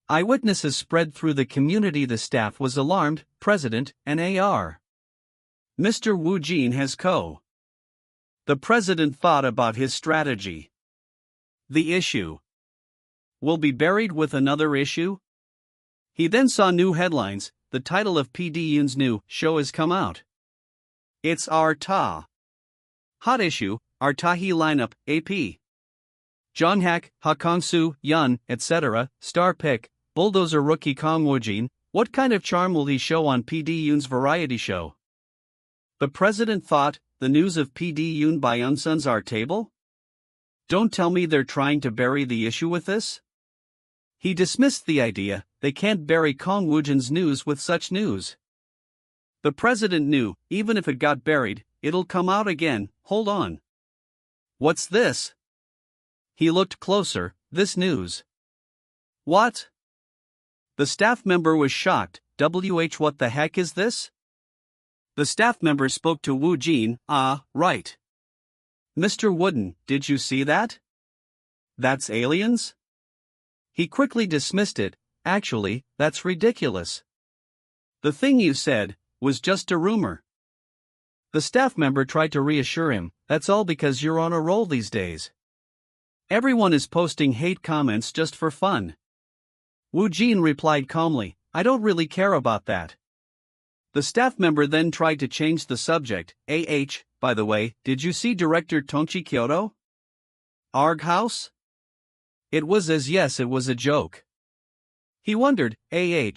Eyewitnesses spread through the community. The staff was alarmed, president, and AR. Mr. Woojin has co. The president thought about his strategy. The issue will be buried with another issue? He then saw new headlines, the title of PD Yoon's new show has come out. It's our ta. Hot issue, our Tahi lineup, AP. Jonghaek, Ha Kang-soo, Yun, etc., star pick, bulldozer rookie Kang Woojin, what kind of charm will he show on PD Yoon's variety show? The president thought, the news of PD Yoon by Unson's our table? Don't tell me they're trying to bury the issue with this? He dismissed the idea, they can't bury Kang Woojin's news with such news. The president knew, even if it got buried, it'll come out again, hold on. What's this? He looked closer, this news. What? The staff member was shocked, what the heck is this? The staff member spoke to Woojin, right. Mr. Wooden, did you see that? That's aliens? He quickly dismissed it, actually, that's ridiculous. The thing you said was just a rumor. The staff member tried to reassure him, that's all because you're on a roll these days. Everyone is posting hate comments just for fun. Woojin replied calmly, I don't really care about that. The staff member then tried to change the subject, by the way, did you see director Tongchi Kyoto? Arg House? It was as yes it was a joke. He wondered, I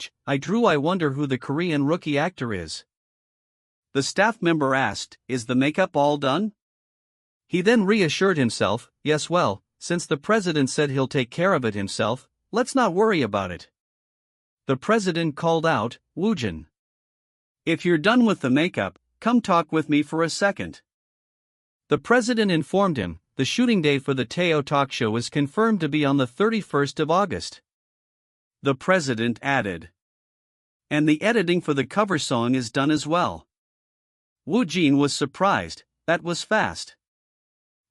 wonder who the Korean rookie actor is. The staff member asked, is the makeup all done? He then reassured himself, yes well, since the president said he'll take care of it himself, let's not worry about it. The president called out, Woojin. If you're done with the makeup, come talk with me for a second. The president informed him, the shooting day for the Teo talk show is confirmed to be on the 31st of August. The president added. And the editing for the cover song is done as well. Woojin was surprised, that was fast.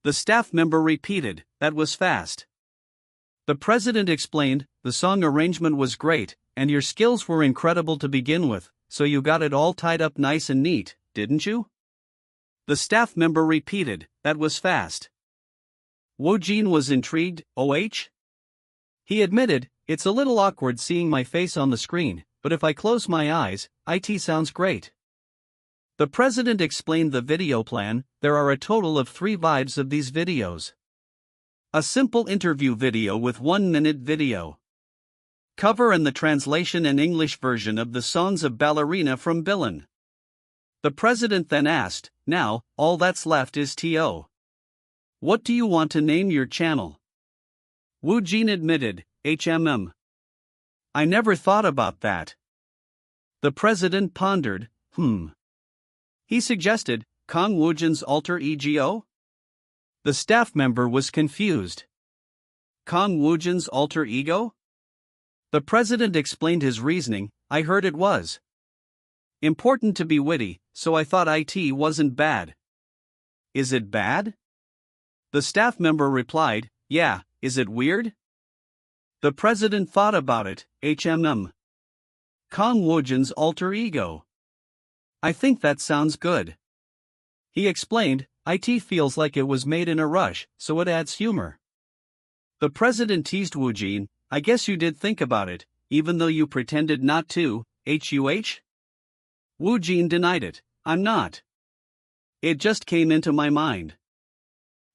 The staff member repeated, that was fast. The president explained, the song arrangement was great, and your skills were incredible to begin with, so you got it all tied up nice and neat, didn't you? The staff member repeated, that was fast. Woojin was intrigued, He admitted, it's a little awkward seeing my face on the screen, but if I close my eyes, it sounds great. The president explained the video plan, there are a total of 3 vibes of these videos. A simple interview video with 1-minute video. Cover and the translation and English version of the songs of Ballerina from Billin. The president then asked, now, all that's left is TO. What do you want to name your channel? Woojin admitted, HMM. I never thought about that. The president pondered, He suggested, Kang Woojin's alter ego? The staff member was confused. Kang Woojin's alter ego? The president explained his reasoning. I heard it was important to be witty, so I thought it wasn't bad. Is it bad? The staff member replied, yeah, is it weird? The president thought about it. Kang Woojin's alter ego. I think that sounds good. He explained, it feels like it was made in a rush, so it adds humor. The president teased Woojin, I guess you did think about it, even though you pretended not to, Woojin denied it, I'm not. It just came into my mind.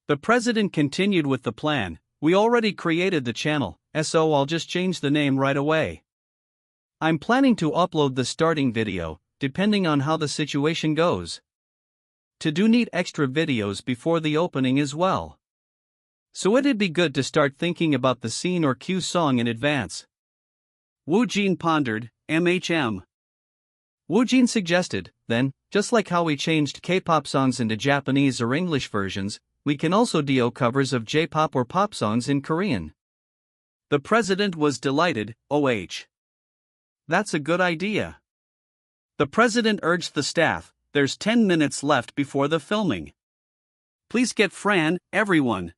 The president continued with the plan, we already created the channel, so I'll just change the name right away. I'm planning to upload the starting video, depending on how the situation goes. To do need extra videos before the opening as well. So it'd be good to start thinking about the scene or cue song in advance. Woojin pondered, Woojin suggested, then, just like how we changed K-pop songs into Japanese or English versions, we can also do covers of J-pop or pop songs in Korean. The president was delighted, That's a good idea. The president urged the staff, there's 10 minutes left before the filming. Please get Fran, everyone.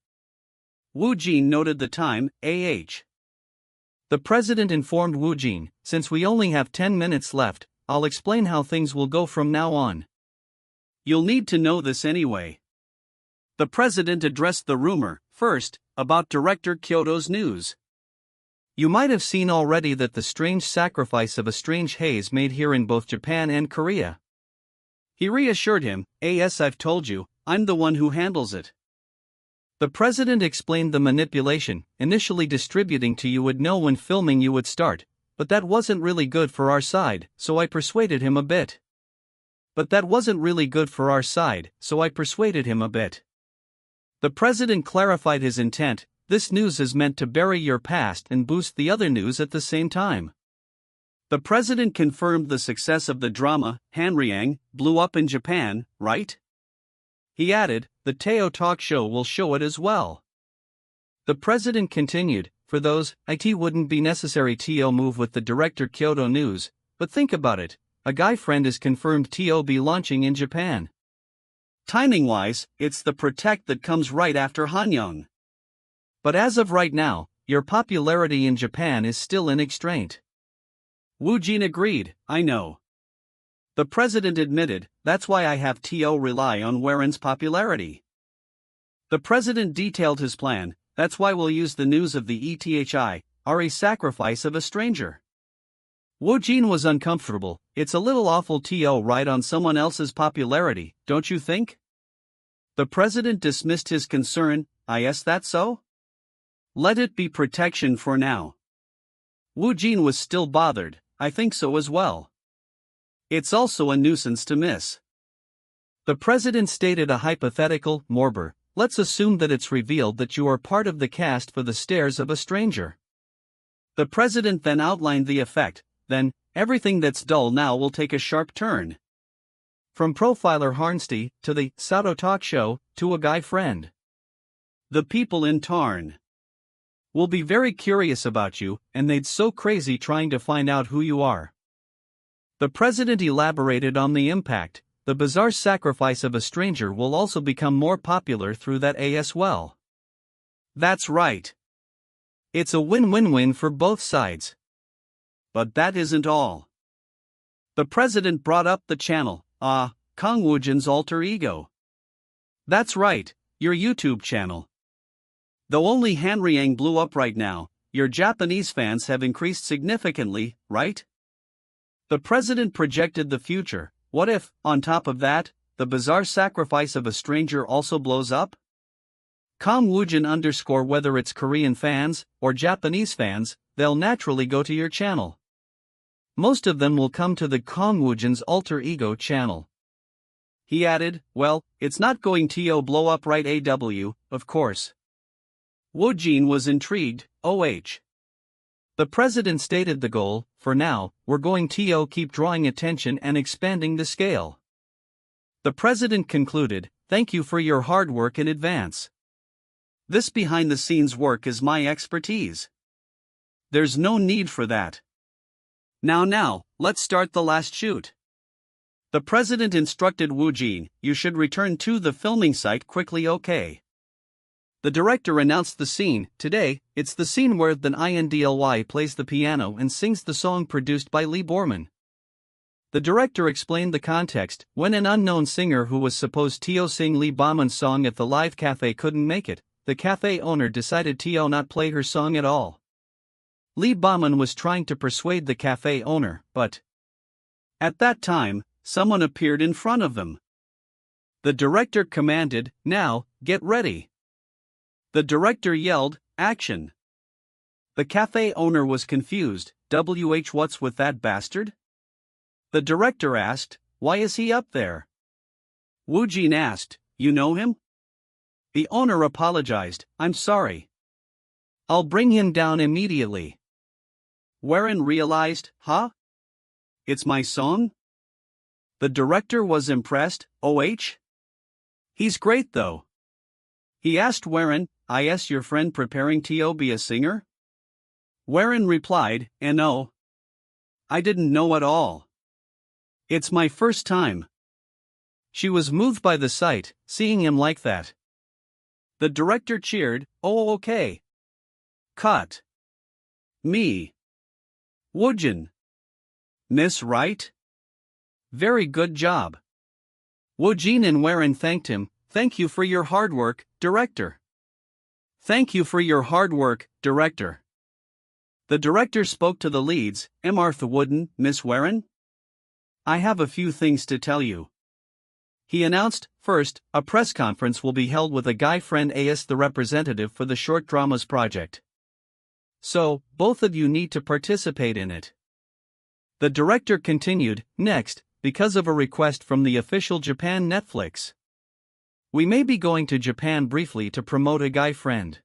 Woojin noted the time, The president informed Woojin, since we only have 10 minutes left, I'll explain how things will go from now on. You'll need to know this anyway. The president addressed the rumor, first, about director Kyoto's news. You might have seen already that the strange sacrifice of a strange haze made here in both Japan and Korea. He reassured him, I've told you, I'm the one who handles it. The president explained the manipulation, initially distributing to you would know when filming you would start, but that wasn't really good for our side, so I persuaded him a bit. The president clarified his intent, this news is meant to bury your past and boost the other news at the same time. The president confirmed the success of the drama, Hanryang, blew up in Japan, right? He added, the Teo talk show will show it as well. The president continued, for those, it wouldn't be necessary to move with the director Kyoto news, but think about it, a guy friend is confirmed to be launching in Japan. Timing-wise, it's the Protect that comes right after Hanyang. But as of right now, your popularity in Japan is still in extraint. Woojin agreed, I know. The president admitted, that's why I have to rely on Waren's popularity. The president detailed his plan, that's why we'll use the news of the ETHI, sacrifice of a stranger. Woojin was uncomfortable, it's a little awful to ride on someone else's popularity, don't you think? The president dismissed his concern, is that so? Let it be protection for now. Woojin was still bothered, I think so as well. It's also a nuisance to miss. The president stated a hypothetical, Morber, let's assume that it's revealed that you are part of the cast for the Stairs of a Stranger. The president then outlined the effect, then, everything that's dull now will take a sharp turn. From profiler Harnsty, to the Sato talk show, to a guy friend. The people in Tarn will be very curious about you, and they'd so crazy trying to find out who you are. The president elaborated on the impact, the bizarre sacrifice of a stranger will also become more popular through that as well. That's right. It's a win-win-win for both sides. But that isn't all. The president brought up the channel, Kang Woojin's alter ego. That's right, your YouTube channel. Though only Hanryang blew up right now, your Japanese fans have increased significantly, right? The president projected the future, what if, on top of that, the bizarre sacrifice of a stranger also blows up? Kang Woojin underscore whether it's Korean fans, or Japanese fans, they'll naturally go to your channel. Most of them will come to the Kang Woojin's alter ego channel. He added, well, it's not going to blow up right of course. Woojin was intrigued, The president stated the goal, for now, we're going to keep drawing attention and expanding the scale. The president concluded, thank you for your hard work in advance. This behind-the-scenes work is my expertise. There's no need for that. Now, let's start the last shoot. The president instructed Woojin, you should return to the filming site quickly, okay? The director announced the scene. Today, it's the scene where the INDLY plays the piano and sings the song produced by Lee Borman. The director explained the context. When an unknown singer who was supposed to sing Lee Borman's song at the live cafe couldn't make it, the cafe owner decided to not play her song at all. Lee Borman was trying to persuade the cafe owner, but at that time, someone appeared in front of them. The director commanded, now, get ready. The director yelled, action. The cafe owner was confused, what's with that bastard? The director asked, why is he up there? Woojin asked, you know him? The owner apologized, I'm sorry. I'll bring him down immediately. Warren realized, huh? It's my song? The director was impressed, He's great though. He asked Warren, is your friend preparing to be a singer? Warren replied, no. I didn't know at all. It's my first time. She was moved by the sight, seeing him like that. The director cheered, okay. Cut. Me. Woojin. Miss Right? Very good job. Woojin and Warren thanked him, thank you for your hard work, director. Thank you for your hard work, director. The director spoke to the leads, Martha Wooden, Miss Warren? I have a few things to tell you. He announced, first, a press conference will be held with a guy friend as the representative for the short dramas project. So, both of you need to participate in it. The director continued, next, because of a request from the official Japan Netflix. We may be going to Japan briefly to promote a guy friend.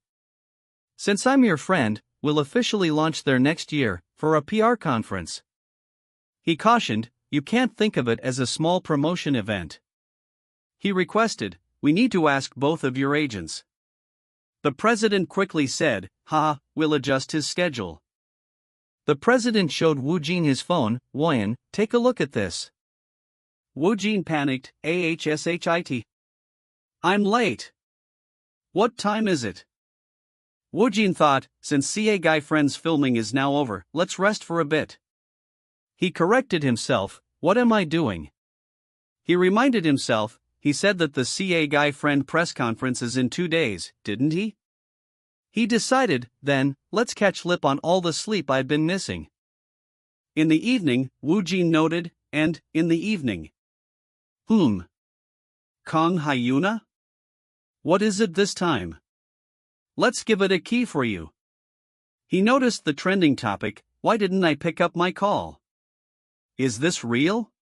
Since I'm your friend, we'll officially launch there next year, for a PR conference. He cautioned, you can't think of it as a small promotion event. He requested, we need to ask both of your agents. The president quickly said, we'll adjust his schedule. The president showed Woojin his phone, Woojin, take a look at this. Woojin panicked, AHSHIT. I'm late. What time is it? Woojin thought, since CA Guy Friend's filming is now over, let's rest for a bit. He corrected himself, what am I doing? He reminded himself, he said that the CA Guy Friend press conference is in 2 days, didn't he? He decided, then, let's catch lip on all the sleep I'd been missing. In the evening, Woojin noted, and, in the evening. Kang Hyuna? What is it this time? Let's give it a key for you. He noticed the trending topic, why didn't I pick up my call? Is this real?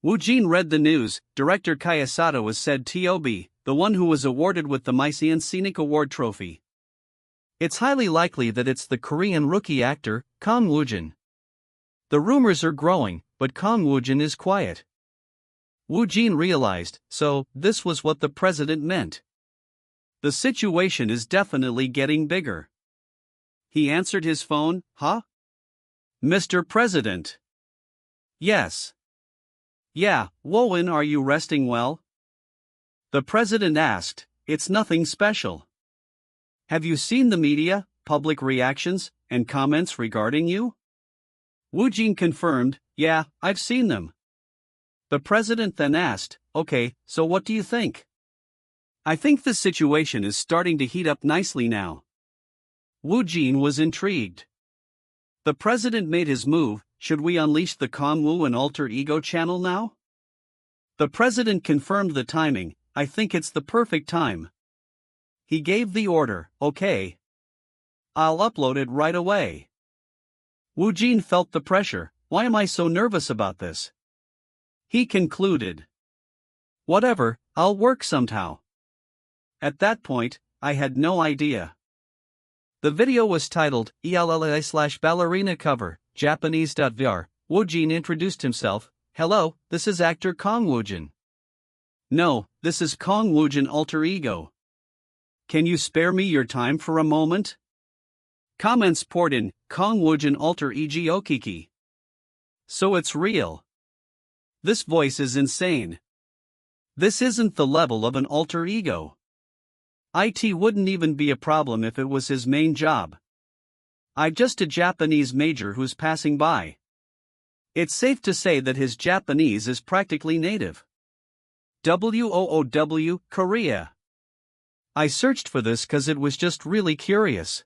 Woojin read the news, director Kayasada was said to be the one who was awarded with the Mysian Scenic Award trophy. It's highly likely that it's the Korean rookie actor, Kang Woojin. The rumors are growing, but Kang Woojin is quiet. Woojin realized, so, this was what the president meant. The situation is definitely getting bigger. He answered his phone, Mr. President. Yes. Yeah, Woojin, are you resting well? The president asked, it's nothing special. Have you seen the media, public reactions, and comments regarding you? Woojin confirmed, yeah, I've seen them. The president then asked, okay, so what do you think? I think the situation is starting to heat up nicely now. Woojin was intrigued. The president made his move, should we unleash the Kang Woo and alter ego channel now? The president confirmed the timing, I think it's the perfect time. He gave the order, okay. I'll upload it right away. Woojin felt the pressure, why am I so nervous about this? He concluded. Whatever, I'll work somehow. At that point, I had no idea. The video was titled, ELLA/ballerina cover, Japanese.vr. Woojin introduced himself, hello, this is actor Kang Woojin. No, this is Kang Woojin alter ego. Can you spare me your time for a moment? Comments poured in. Kang Woojin alter eg Okiki. So it's real. This voice is insane. This isn't the level of an alter ego. IT wouldn't even be a problem if it was his main job. I'm just a Japanese major who's passing by. It's safe to say that his Japanese is practically native. WOOW, Korea. I searched for this cause it was just really curious.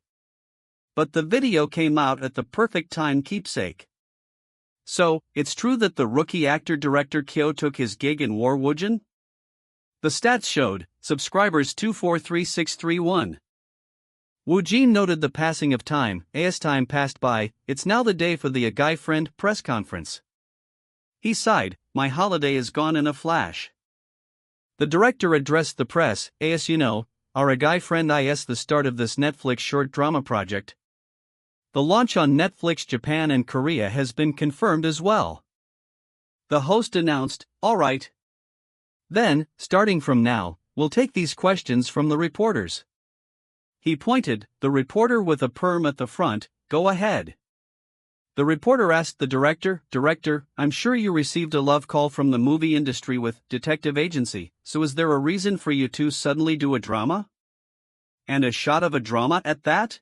But the video came out at the perfect time keepsake. So, it's true that the rookie actor-director Kyo took his gig in War Woojin? The stats showed, subscribers 243631. Woojin noted the passing of time. As time passed by, it's now the day for the A Guy Friend press conference. He sighed, my holiday is gone in a flash. The director addressed the press, as you know, our A Guy Friend is the start of this Netflix short drama project. The launch on Netflix Japan and Korea has been confirmed as well. The host announced, alright. Then, starting from now, we'll take these questions from the reporters. He pointed, the reporter with a perm at the front, go ahead. The reporter asked the director, I'm sure you received a love call from the movie industry with Detective Agency, so is there a reason for you to suddenly do a drama? And a shot of a drama at that?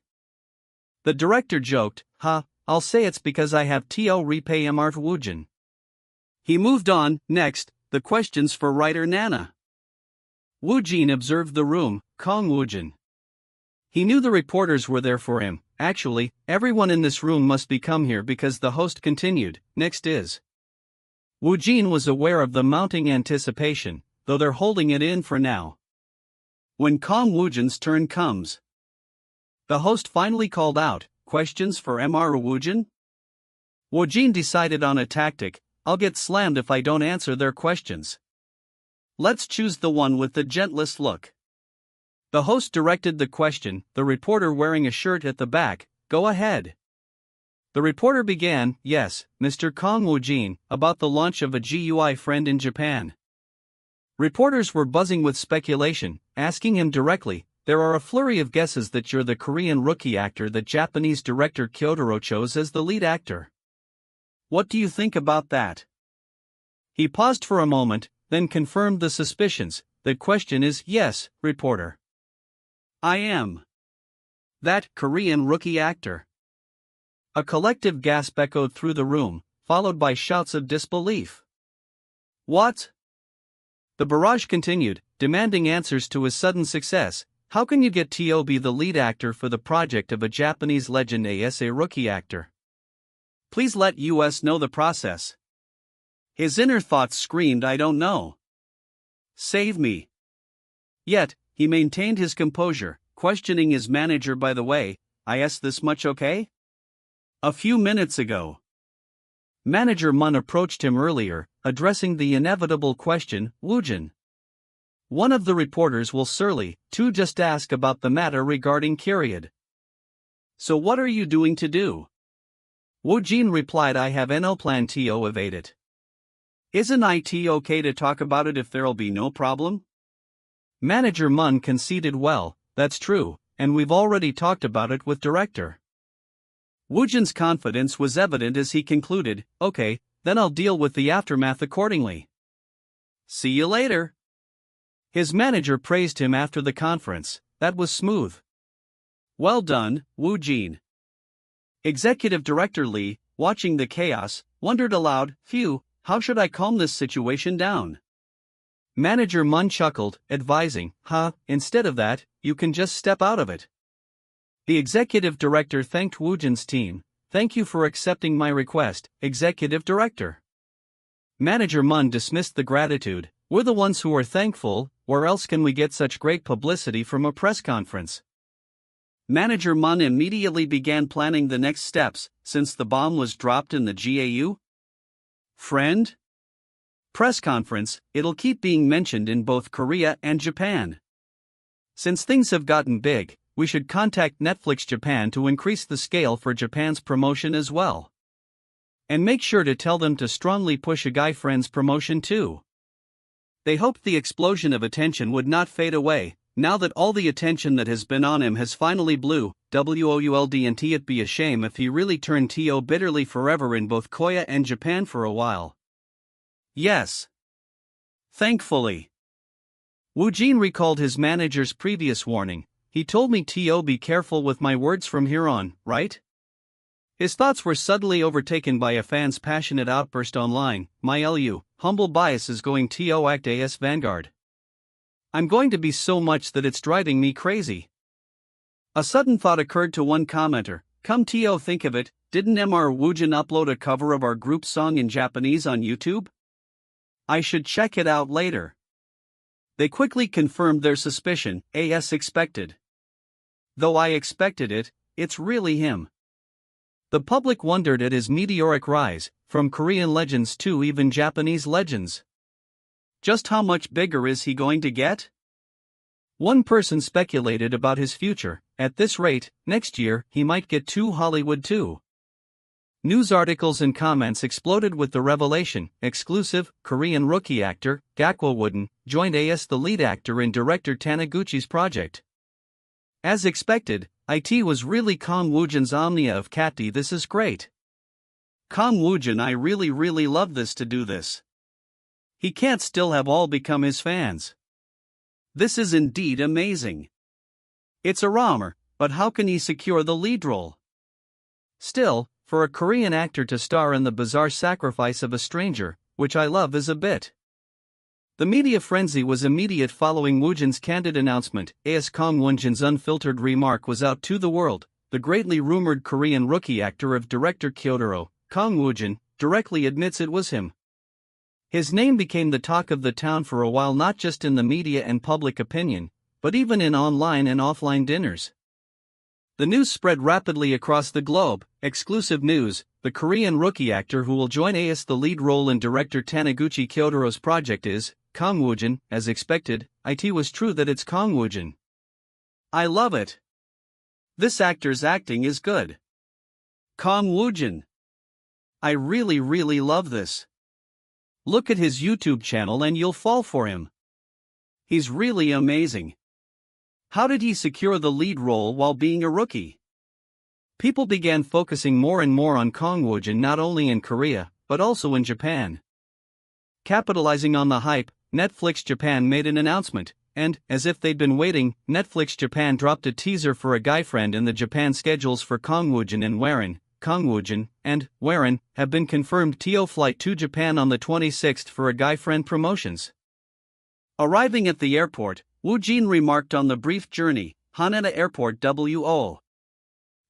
The director joked, I'll say it's because I have to repay Mart Woojin. He moved on, next, the questions for writer Nana. Woojin observed the room, Kang Woojin. He knew the reporters were there for him. Actually, everyone in this room must be come here because the host continued, next is. Woojin was aware of the mounting anticipation, though they're holding it in for now. When Kang Woojin's turn comes, the host finally called out, questions for Mr. Woojin? Woojin decided on a tactic, I'll get slammed if I don't answer their questions. Let's choose the one with the gentlest look. The host directed the question, the reporter wearing a shirt at the back, go ahead. The reporter began, yes, Mr. Kang Woojin, about the launch of A GUI Friend in Japan. Reporters were buzzing with speculation, asking him directly, there are a flurry of guesses that you're the Korean rookie actor that Japanese director Kyotaro chose as the lead actor. What do you think about that? He paused for a moment, then confirmed the suspicions. The question is, yes, reporter. I am that Korean rookie actor. A collective gasp echoed through the room, followed by shouts of disbelief. What? The barrage continued, demanding answers to his sudden success. How can you get to be the lead actor for the project of a Japanese legend as a rookie actor? Please let us know the process. His inner thoughts screamed, I don't know. Save me. Yet, he maintained his composure, questioning his manager, by the way, I asked this much okay? A few minutes ago. Manager Mun approached him earlier, addressing the inevitable question, Woojin. One of the reporters will surely, to just ask about the matter regarding Kyriad. So what are you doing to do? Woojin replied, I have no plan to evade it. Isn't it okay to talk about it if there'll be no problem? Manager Mun conceded, well, that's true, and we've already talked about it with director. Woojin's confidence was evident as he concluded, okay, then I'll deal with the aftermath accordingly. See you later. His manager praised him after the conference, that was smooth. Well done, Woojin. Executive Director Lee, watching the chaos, wondered aloud, phew, how should I calm this situation down? Manager Mun chuckled, advising, instead of that, you can just step out of it. The executive director thanked Woojin's team, thank you for accepting my request, executive director. Manager Mun dismissed the gratitude, we're the ones who are thankful, where else can we get such great publicity from a press conference? Manager Mun immediately began planning the next steps, since the bomb was dropped in the GAU. Friend? Press conference, it'll keep being mentioned in both Korea and Japan. Since things have gotten big, we should contact Netflix Japan to increase the scale for Japan's promotion as well. And make sure to tell them to strongly push A Guy Friend's promotion too. They hoped the explosion of attention would not fade away, now that all the attention that has been on him has finally blew, WOULD, and it'd be a shame if he really turned TO bitterly forever in both Korea and Japan for a while. Yes. Thankfully. Woojin recalled his manager's previous warning. He told me to be careful with my words from here on, right? His thoughts were suddenly overtaken by a fan's passionate outburst online. My LU, humble bias is going to act as vanguard. I'm going to be so much that it's driving me crazy. A sudden thought occurred to one commenter. Come to think of it, didn't Mr. Woojin upload a cover of our group song in Japanese on YouTube? I should check it out later. They quickly confirmed their suspicion, as expected. Though I expected it, it's really him. The public wondered at his meteoric rise, from Korean legends to even Japanese legends. Just how much bigger is he going to get? One person speculated about his future. At this rate, next year he might get to Hollywood too. News articles and comments exploded with the revelation. Exclusive, Korean rookie actor, Kang Woojin, joined as the lead actor in director Taniguchi's project. As expected, it was really Kang Woojin's Omnia of Catty. This is great. Kang Woojin, I really love this to do this. He can't still have all become his fans. This is indeed amazing. It's a rommer, but how can he secure the lead role? Still, for a Korean actor to star in the bizarre sacrifice of a stranger, which I love, is a bit. The media frenzy was immediate following Woojin's candid announcement. As Kang Woojin's unfiltered remark was out to the world, the greatly rumored Korean rookie actor of director Kyotaro, Kang Woojin, directly admits it was him. His name became the talk of the town for a while, not just in the media and public opinion, but even in online and offline dinners. The news spread rapidly across the globe. Exclusive news: the Korean rookie actor who will join as the lead role in director Taniguchi Kyotaro's project is Kang Woojin. As expected, it was true that it's Kang Woojin. I love it. This actor's acting is good. Kang Woojin. I really love this. Look at his YouTube channel and you'll fall for him. He's really amazing. How did he secure the lead role while being a rookie? People began focusing more and more on Kang Woojin, not only in Korea, but also in Japan. Capitalizing on the hype, Netflix Japan made an announcement, and, as if they'd been waiting, Netflix Japan dropped a teaser for a guy friend in the Japan schedules for Kang Woojin and Warren. Kang Woojin and Warren have been confirmed to flight to Japan on the 26th for a guy friend promotions. Arriving at the airport, Woojin remarked on the brief journey. Haneda Airport WO.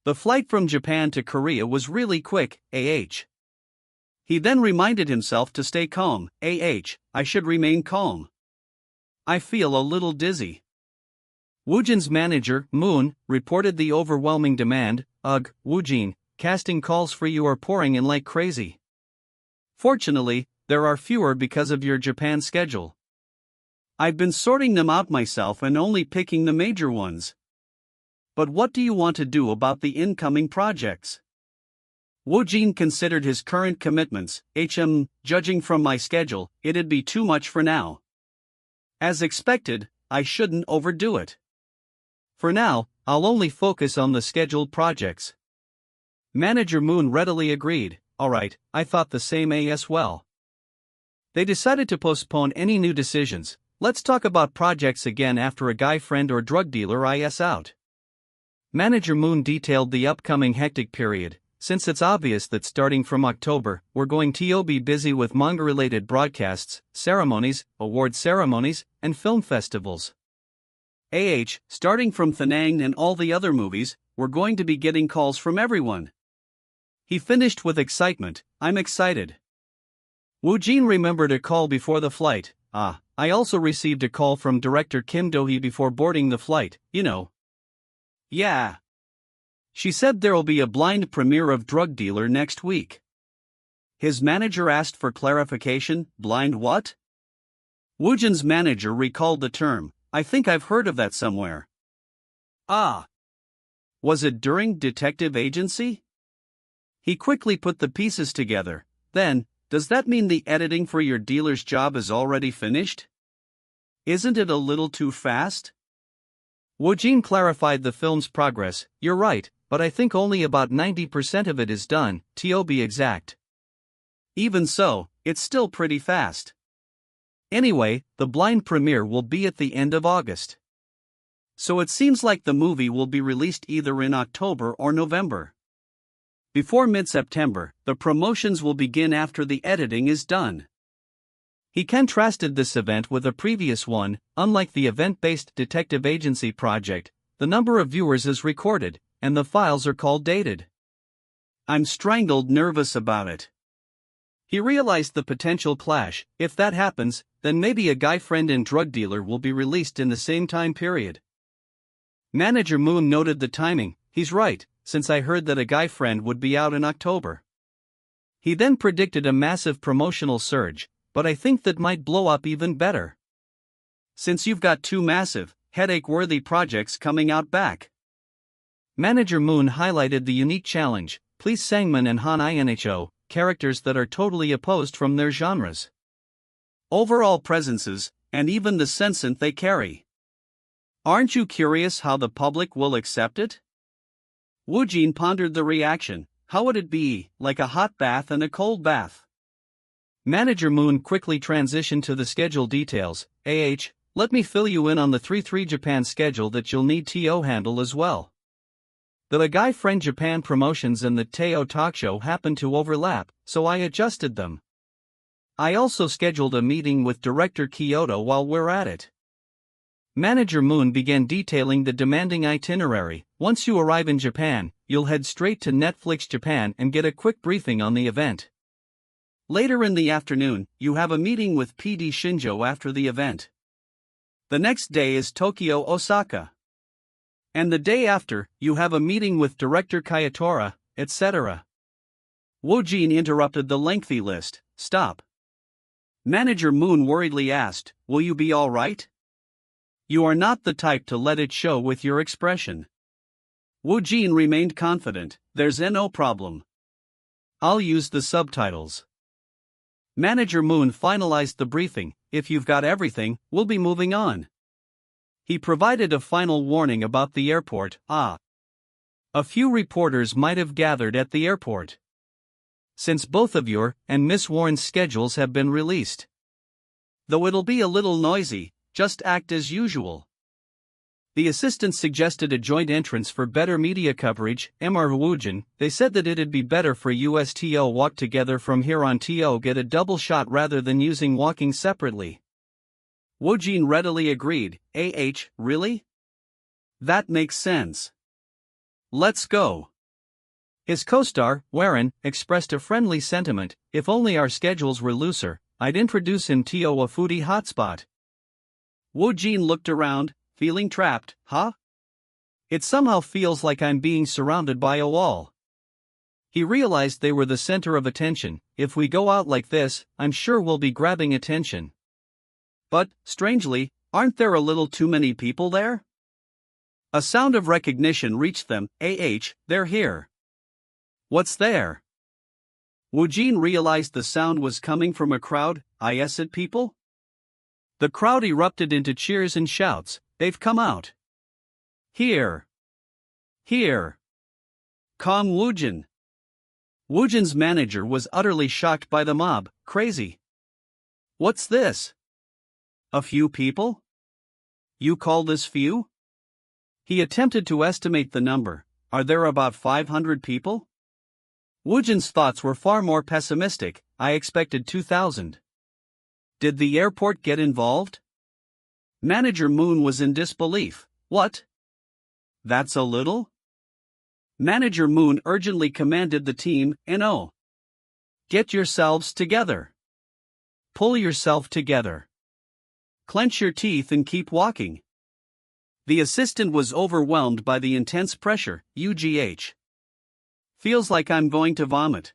The flight from Japan to Korea was really quick, He then reminded himself to stay calm. I should remain calm. I feel a little dizzy. Woojin's manager, Moon, reported the overwhelming demand. Woojin, casting calls for you are pouring in like crazy. Fortunately, there are fewer because of your Japan schedule. I've been sorting them out myself and only picking the major ones. But what do you want to do about the incoming projects? Woojin considered his current commitments. Judging from my schedule, it'd be too much for now. As expected, I shouldn't overdo it. For now, I'll only focus on the scheduled projects. Manager Moon readily agreed. Alright, I thought the same as well. They decided to postpone any new decisions. Let's talk about projects again after a guy friend or drug dealer is out. Manager Moon detailed the upcoming hectic period, since it's obvious that starting from October, we're going to be busy with manga-related broadcasts, ceremonies, award ceremonies, and film festivals. Starting from Thanang and all the other movies, we're going to be getting calls from everyone. He finished with excitement. I'm excited. Woojin remembered a call before the flight. I also received a call from director Kim Do-hee before boarding the flight, you know. Yeah. She said there'll be a blind premiere of Drug Dealer next week. His manager asked for clarification. Blind what? Woojin's manager recalled the term. I think I've heard of that somewhere. Was it during Detective Agency? He quickly put the pieces together. Then, does that mean the editing for your dealer's job is already finished? Isn't it a little too fast? Woojin clarified the film's progress. You're right, but I think only about 90% of it is done, to be exact. Even so, it's still pretty fast. Anyway, the blind premiere will be at the end of August. So it seems like the movie will be released either in October or November. Before mid-September, the promotions will begin after the editing is done. He contrasted this event with a previous one. Unlike the event-based detective agency project, the number of viewers is recorded, and the files are called dated. I'm strangled nervous about it. He realized the potential clash. If that happens, then maybe a guy friend and drug dealer will be released in the same time period. Manager Moon noted the timing. He's right, since I heard that a guy friend would be out in October. He then predicted a massive promotional surge, but I think that might blow up even better. Since you've got two massive, headache-worthy projects coming out back. Manager Moon highlighted the unique challenge. Please Sangman and Han Inho, characters that are totally opposed from their genres. Overall presences, and even the sentiment they carry. Aren't you curious how the public will accept it? Woojin pondered the reaction. How would it be, like a hot bath and a cold bath? Manager Moon quickly transitioned to the schedule details. Let me fill you in on the 3-3 Japan schedule that you'll need to handle as well. The Guy Friend Japan promotions and the Teo talk show happen to overlap, so I adjusted them. I also scheduled a meeting with director Kyoto while we're at it. Manager Moon began detailing the demanding itinerary. Once you arrive in Japan, you'll head straight to Netflix Japan and get a quick briefing on the event. Later in the afternoon, you have a meeting with PD Shinjo after the event. The next day is Tokyo Osaka. And the day after, you have a meeting with director Kayatora, etc. Woojin interrupted the lengthy list. Stop. Manager Moon worriedly asked, will you be alright? You are not the type to let it show with your expression. Woojin remained confident. There's no problem. I'll use the subtitles. Manager Moon finalized the briefing. If you've got everything, we'll be moving on. He provided a final warning about the airport. A few reporters might have gathered at the airport. Since both of your and Miss Warren's schedules have been released. Though it'll be a little noisy, just act as usual. The assistant suggested a joint entrance for better media coverage. Mr. Woojin, they said that it'd be better for us to walk together from here on to get a double shot rather than using walking separately. Woojin readily agreed. Really? That makes sense. Let's go. His co-star, Warren, expressed a friendly sentiment. If only our schedules were looser, I'd introduce him to a foodie hotspot. Woojin looked around, feeling trapped. It somehow feels like I'm being surrounded by a wall. He realized they were the center of attention. If we go out like this, I'm sure we'll be grabbing attention. But, strangely, aren't there a little too many people there? A sound of recognition reached them. They're here. What's there? Woojin realized the sound was coming from a crowd. Is it people? The crowd erupted into cheers and shouts. They've come out. Here. Here. Kang Woojin. Woojin's manager was utterly shocked by the mob. Crazy. What's this? A few people? You call this few? He attempted to estimate the number. Are there about 500 people? Woojin's thoughts were far more pessimistic. I expected 2,000. Did the airport get involved? Manager Moon was in disbelief. What? That's a little? Manager Moon urgently commanded the team. Get yourselves together. Pull yourself together. Clench your teeth and keep walking. The assistant was overwhelmed by the intense pressure. Feels like I'm going to vomit.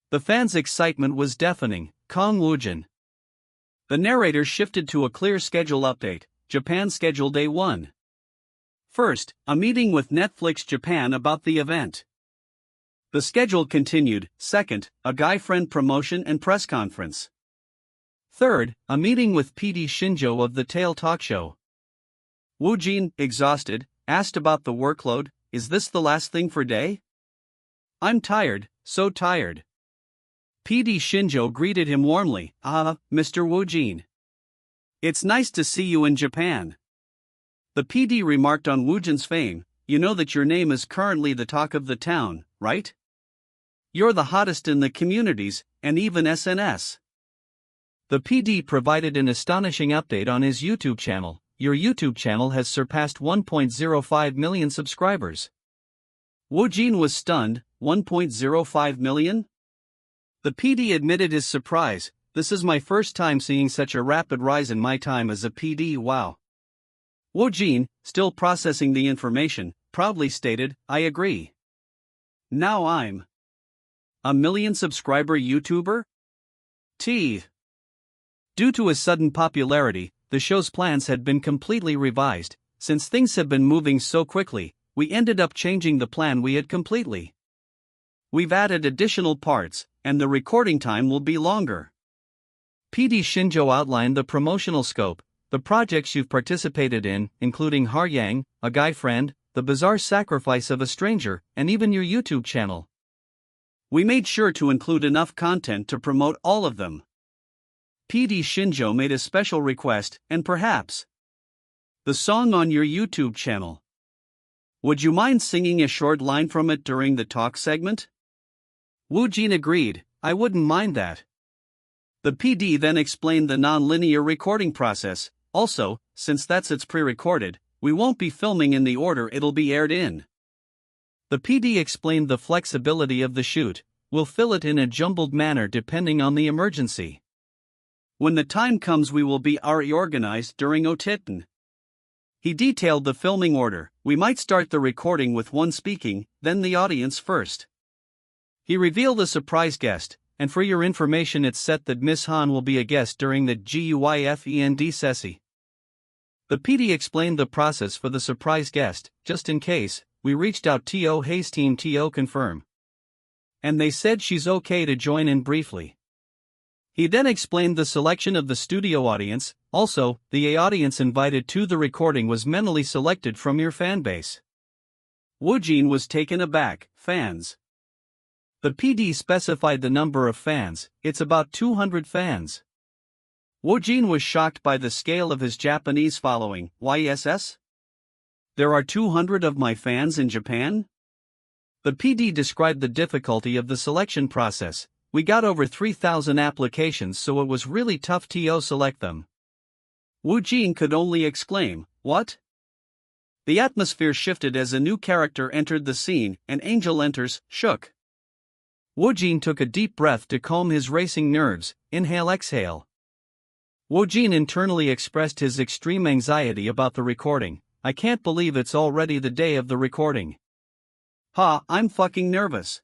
The fans' excitement was deafening. Kang Woojin. The narrator shifted to a clear schedule update. Japan Schedule Day 1. First, a meeting with Netflix Japan about the event. The schedule continued. Second, a guy friend promotion and press conference. Third, a meeting with PD Shinjo of the Tail Talk Show. Woojin, exhausted, asked about the workload. Is this the last thing for day? I'm tired, so tired. PD Shinjo greeted him warmly. Mr. Woojin. It's nice to see you in Japan. The PD remarked on Woojin's fame. You know that your name is currently the talk of the town, right? You're the hottest in the communities, and even SNS. The PD provided an astonishing update on his YouTube channel. Your YouTube channel has surpassed 1.05 million subscribers. Woojin was stunned. 1.05 million? The PD admitted his surprise. This is my first time seeing such a rapid rise in my time as a PD. Wow. Woojin, still processing the information, proudly stated, I agree. Now I'm a million subscriber YouTuber? Due to his sudden popularity, the show's plans had been completely revised. Since things have been moving so quickly, we ended up changing the plan we had completely. We've added additional parts, and the recording time will be longer. PD Shinjo outlined the promotional scope, the projects you've participated in, including Haryang, A Guy Friend, The Bizarre Sacrifice of a Stranger, and even your YouTube channel. We made sure to include enough content to promote all of them. PD Shinjo made a special request, and perhaps the song on your YouTube channel. Would you mind singing a short line from it during the talk segment? Woojin agreed, I wouldn't mind that. The PD then explained the non-linear recording process. Also, since it's pre-recorded, we won't be filming in the order it'll be aired in. The PD explained the flexibility of the shoot. We'll fill it in a jumbled manner depending on the emergency. When the time comes we will be reorganized during audition. He detailed the filming order. We might start the recording with one speaking, then the audience first. He revealed a surprise guest, and for your information it's set that Miss Han will be a guest during the GUIFEND session. The PD explained the process for the surprise guest. Just in case, we reached out to Hayes team to confirm. And they said she's okay to join in briefly. He then explained the selection of the studio audience. Also, the audience invited to the recording was mentally selected from your fanbase. Woojin was taken aback. Fans. The PD specified the number of fans. It's about 200 fans. Woojin was shocked by the scale of his Japanese following. YSS? There are 200 of my fans in Japan? The PD described the difficulty of the selection process. We got over 3,000 applications, so it was really tough to select them. Woojin could only exclaim, what? The atmosphere shifted as a new character entered the scene. An angel enters, shook. Woojin took a deep breath to calm his racing nerves. Inhale, exhale. Woojin internally expressed his extreme anxiety about the recording. I can't believe it's already the day of the recording. I'm fucking nervous.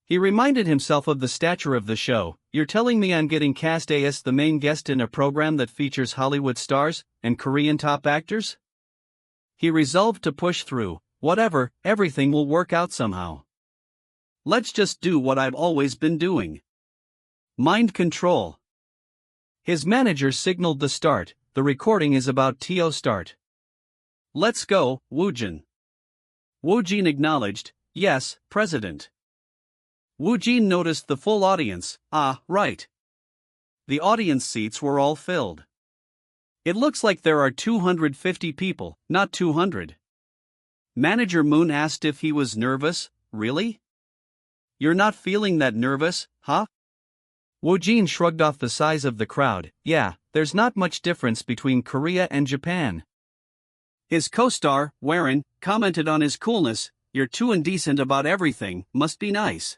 He reminded himself of the stature of the show. You're telling me I'm getting cast as the main guest in a program that features Hollywood stars and Korean top actors? He resolved to push through. Whatever, everything will work out somehow. Let's just do what I've always been doing. Mind control. His manager signaled the start. The recording is about to start. Let's go, Woojin. Woojin acknowledged, yes, President. Woojin noticed the full audience. Right. The audience seats were all filled. It looks like there are 250 people, not 200. Manager Moon asked if he was nervous. Really? You're not feeling that nervous, huh? Woojin shrugged off the size of the crowd. Yeah, there's not much difference between Korea and Japan. His co-star, Warren, commented on his coolness. You're too indecent about everything, must be nice.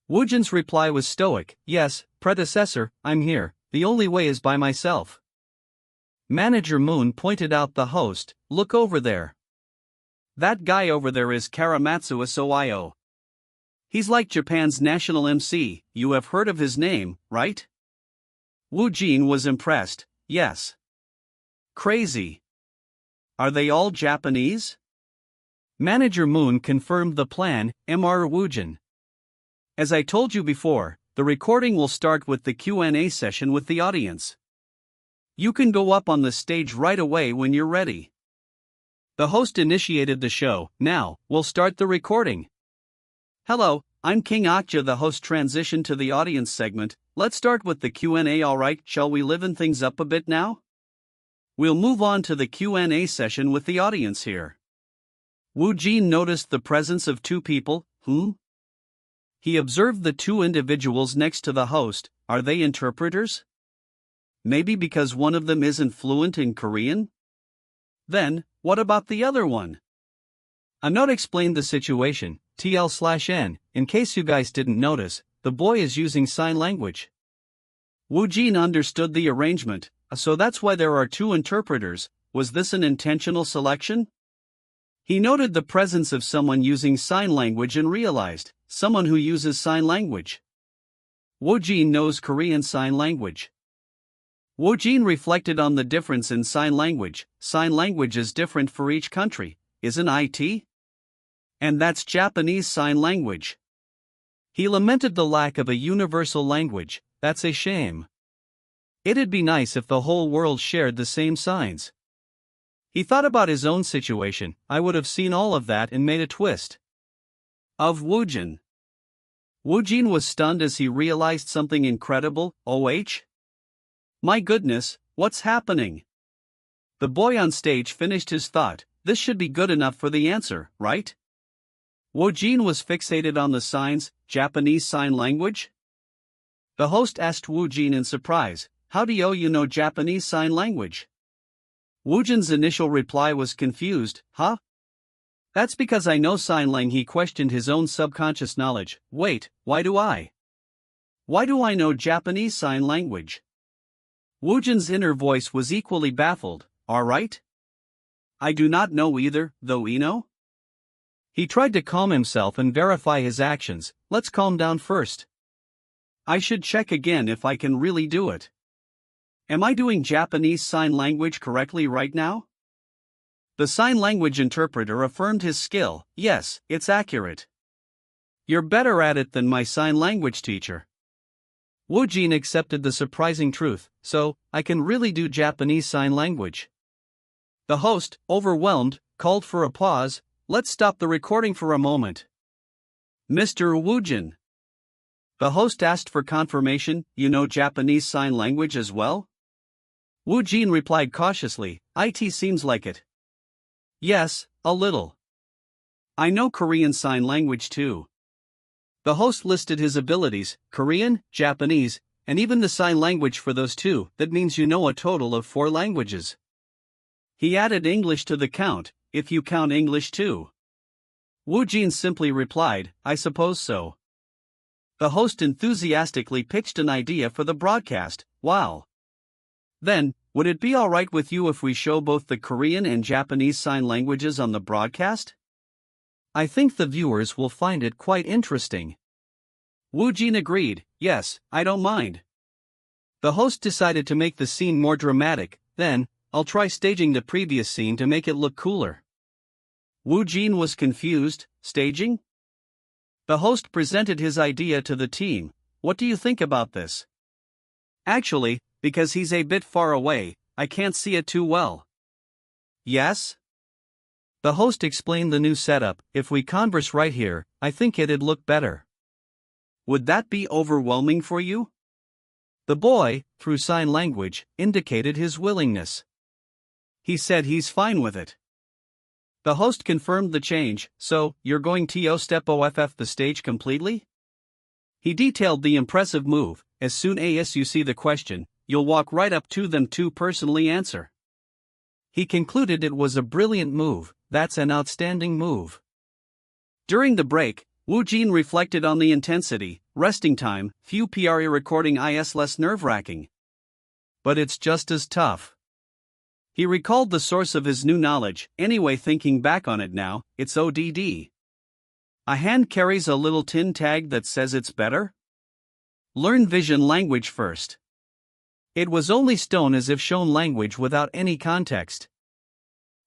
Woojin's reply was stoic. Yes, predecessor, I'm here, the only way is by myself. Manager Moon pointed out the host. Look over there. That guy over there is Karamatsu Soio. He's like Japan's national MC, you have heard of his name, right? Woojin was impressed. Yes. Crazy. Are they all Japanese? Manager Moon confirmed the plan. Mr. Woojin. As I told you before, the recording will start with the Q&A session with the audience. You can go up on the stage right away when you're ready. The host initiated the show. Now, we'll start the recording. Hello, I'm King Akja. The host transitioned to the audience segment. Let's start with the Q&A. Alright, shall we liven things up a bit now? We'll move on to the Q&A session with the audience here. Woojin noticed the presence of two people. He observed the two individuals next to the host. Are they interpreters? Maybe because one of them isn't fluent in Korean? Then, what about the other one? A note explained the situation. TL/N, in case you guys didn't notice, the boy is using sign language. Woojin understood the arrangement, so that's why there are two interpreters. Was this an intentional selection? He noted the presence of someone using sign language and realized, someone who uses sign language. Woojin knows Korean Sign Language. Woojin reflected on the difference in sign language. Sign language is different for each country, isn't it? And that's Japanese Sign Language. He lamented the lack of a universal language. That's a shame. It'd be nice if the whole world shared the same signs. He thought about his own situation. I would have seen all of that and made a twist. Of Woojin. Woojin was stunned as he realized something incredible. My goodness, what's happening? The boy on stage finished his thought. This should be good enough for the answer, right? Woojin was fixated on the signs. Japanese Sign Language? The host asked Woojin in surprise, how do you know Japanese Sign Language? Woojin's initial reply was confused. That's because I know sign lang. He questioned his own subconscious knowledge. Wait, why do I? Why do I know Japanese Sign Language? Woojin's inner voice was equally baffled. Alright? I do not know either, though Eno? He tried to calm himself and verify his actions. Let's calm down first. I should check again if I can really do it. Am I doing Japanese Sign Language correctly right now? The sign language interpreter affirmed his skill. Yes, it's accurate. You're better at it than my sign language teacher. Woojin accepted the surprising truth, so, I can really do Japanese Sign Language. The host, overwhelmed, called for a pause. Let's stop the recording for a moment. Mr. Woojin. The host asked for confirmation. You know Japanese Sign Language as well? Woojin replied cautiously. It seems like it. Yes, a little. I know Korean Sign Language too. The host listed his abilities, Korean, Japanese, and even the sign language for those two. That means you know a total of 4 languages. He added English to the count, if you count English too. Woojin simply replied, I suppose so. The host enthusiastically pitched an idea for the broadcast. Wow. Then, would it be alright with you if we show both the Korean and Japanese sign languages on the broadcast? I think the viewers will find it quite interesting. Woojin agreed. Yes, I don't mind. The host decided to make the scene more dramatic. Then, I'll try staging the previous scene to make it look cooler. Woojin was confused. Staging? The host presented his idea to the team. What do you think about this? Actually, because he's a bit far away, I can't see it too well. Yes? The host explained the new setup. If we converse right here, I think it'd look better. Would that be overwhelming for you? The boy, through sign language, indicated his willingness. He said he's fine with it. The host confirmed the change. So, you're going to step off the stage completely? He detailed the impressive move. As soon as you see the question, you'll walk right up to them to personally answer. He concluded it was a brilliant move. That's an outstanding move. During the break, Woojin reflected on the intensity. Resting time, few PRE recording is less nerve-wracking. But it's just as tough. He recalled the source of his new knowledge. Anyway, thinking back on it now, it's ODD. A hand carries a little tin tag that says it's better? Learn vision language first. It was only stone as if shown language without any context.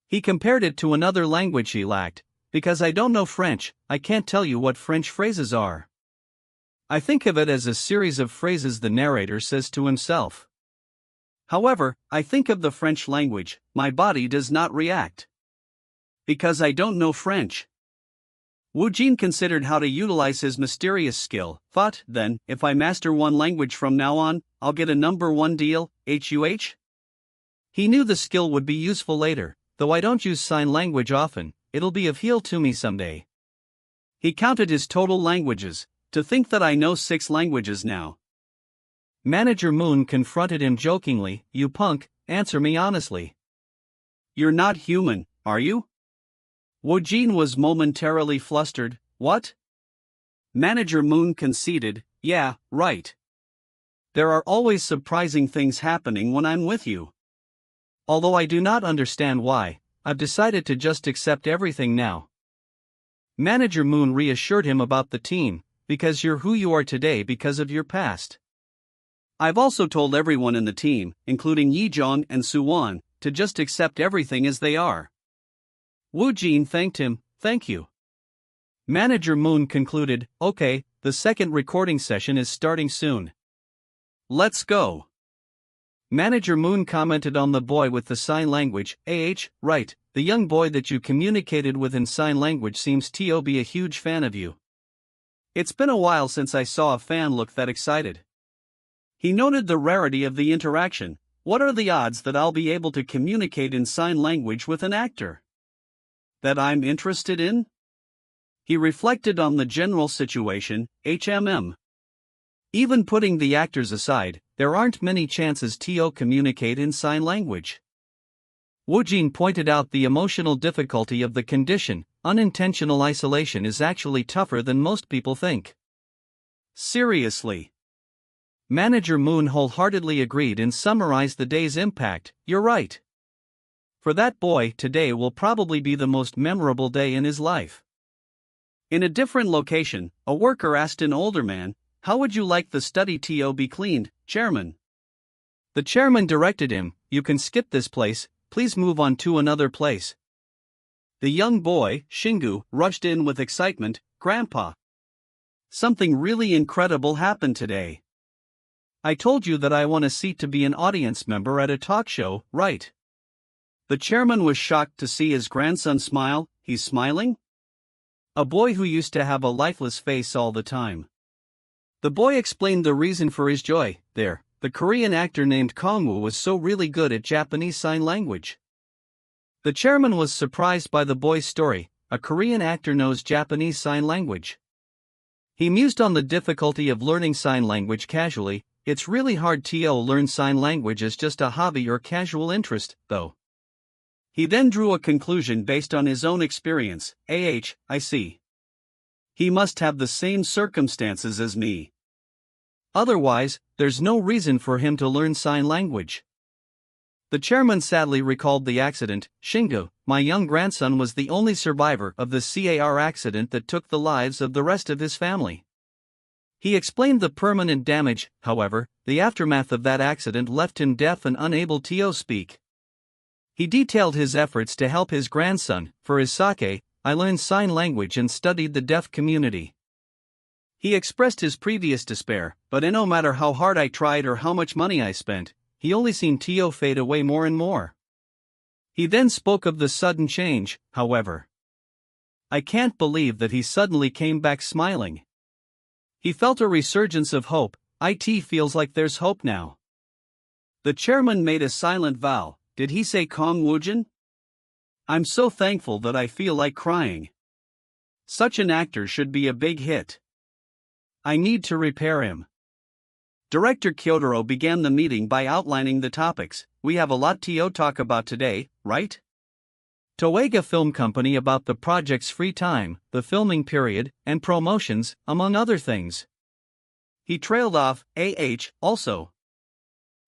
He compared it to another language he lacked. Because I don't know French, I can't tell you what French phrases are. I think of it as a series of phrases the narrator says to himself. However, I think of the French language, my body does not react. Because I don't know French. Woojin considered how to utilize his mysterious skill, thought, then, if I master one language from now on, I'll get a #1 deal, HUH? He knew the skill would be useful later, though I don't use sign language often, it'll be of help to me someday. He counted his total languages, to think that I know 6 languages now. Manager Moon confronted him jokingly, you punk, answer me honestly. You're not human, are you? Woojin was momentarily flustered, what? Manager Moon conceded, yeah, right. There are always surprising things happening when I'm with you. Although I do not understand why, I've decided to just accept everything now. Manager Moon reassured him about the team, because you're who you are today because of your past. I've also told everyone in the team, including Yijong and Suwon, to just accept everything as they are. Woojin thanked him, thank you. Manager Moon concluded, okay, the second recording session is starting soon. Let's go. Manager Moon commented on the boy with the sign language, right, the young boy that you communicated with in sign language seems to be a huge fan of you. It's been a while since I saw a fan look that excited. He noted the rarity of the interaction. What are the odds that I'll be able to communicate in sign language with an actor that I'm interested in? He reflected on the general situation, Even putting the actors aside, there aren't many chances to communicate in sign language. Woojin pointed out the emotional difficulty of the condition. Unintentional isolation is actually tougher than most people think. Seriously. Manager Moon wholeheartedly agreed and summarized the day's impact, you're right. For that boy, today will probably be the most memorable day in his life. In a different location, a worker asked an older man, how would you like the study to be cleaned, chairman? The chairman directed him, you can skip this place, please move on to another place. The young boy, Shingu, rushed in with excitement, Grandpa. Something really incredible happened today. I told you that I want a seat to be an audience member at a talk show, right? The chairman was shocked to see his grandson smile. He's smiling? A boy who used to have a lifeless face all the time. The boy explained the reason for his joy. There, the Korean actor named Kang Woojin was so really good at Japanese Sign Language. The chairman was surprised by the boy's story. A Korean actor knows Japanese Sign Language. He mused on the difficulty of learning sign language casually. It's really hard to learn sign language as just a hobby or casual interest, though. He then drew a conclusion based on his own experience. I see. He must have the same circumstances as me. Otherwise, there's no reason for him to learn sign language. The chairman sadly recalled the accident. Shingu, my young grandson was the only survivor of the car accident that took the lives of the rest of his family. He explained the permanent damage, however, the aftermath of that accident left him deaf and unable to speak. He detailed his efforts to help his grandson. For his sake, I learned sign language and studied the deaf community. He expressed his previous despair, but no matter how hard I tried or how much money I spent, he only seemed to fade away more and more. He then spoke of the sudden change, however. I can't believe that he suddenly came back smiling. He felt a resurgence of hope. It feels like there's hope now. The chairman made a silent vow. Did he say Kang Woojin? I'm so thankful that I feel like crying. Such an actor should be a big hit. I need to repair him. Director Kyotaro began the meeting by outlining the topics. We have a lot to talk about today, right? Toega Film Company about the project's free time, the filming period, and promotions, among other things. He trailed off, also.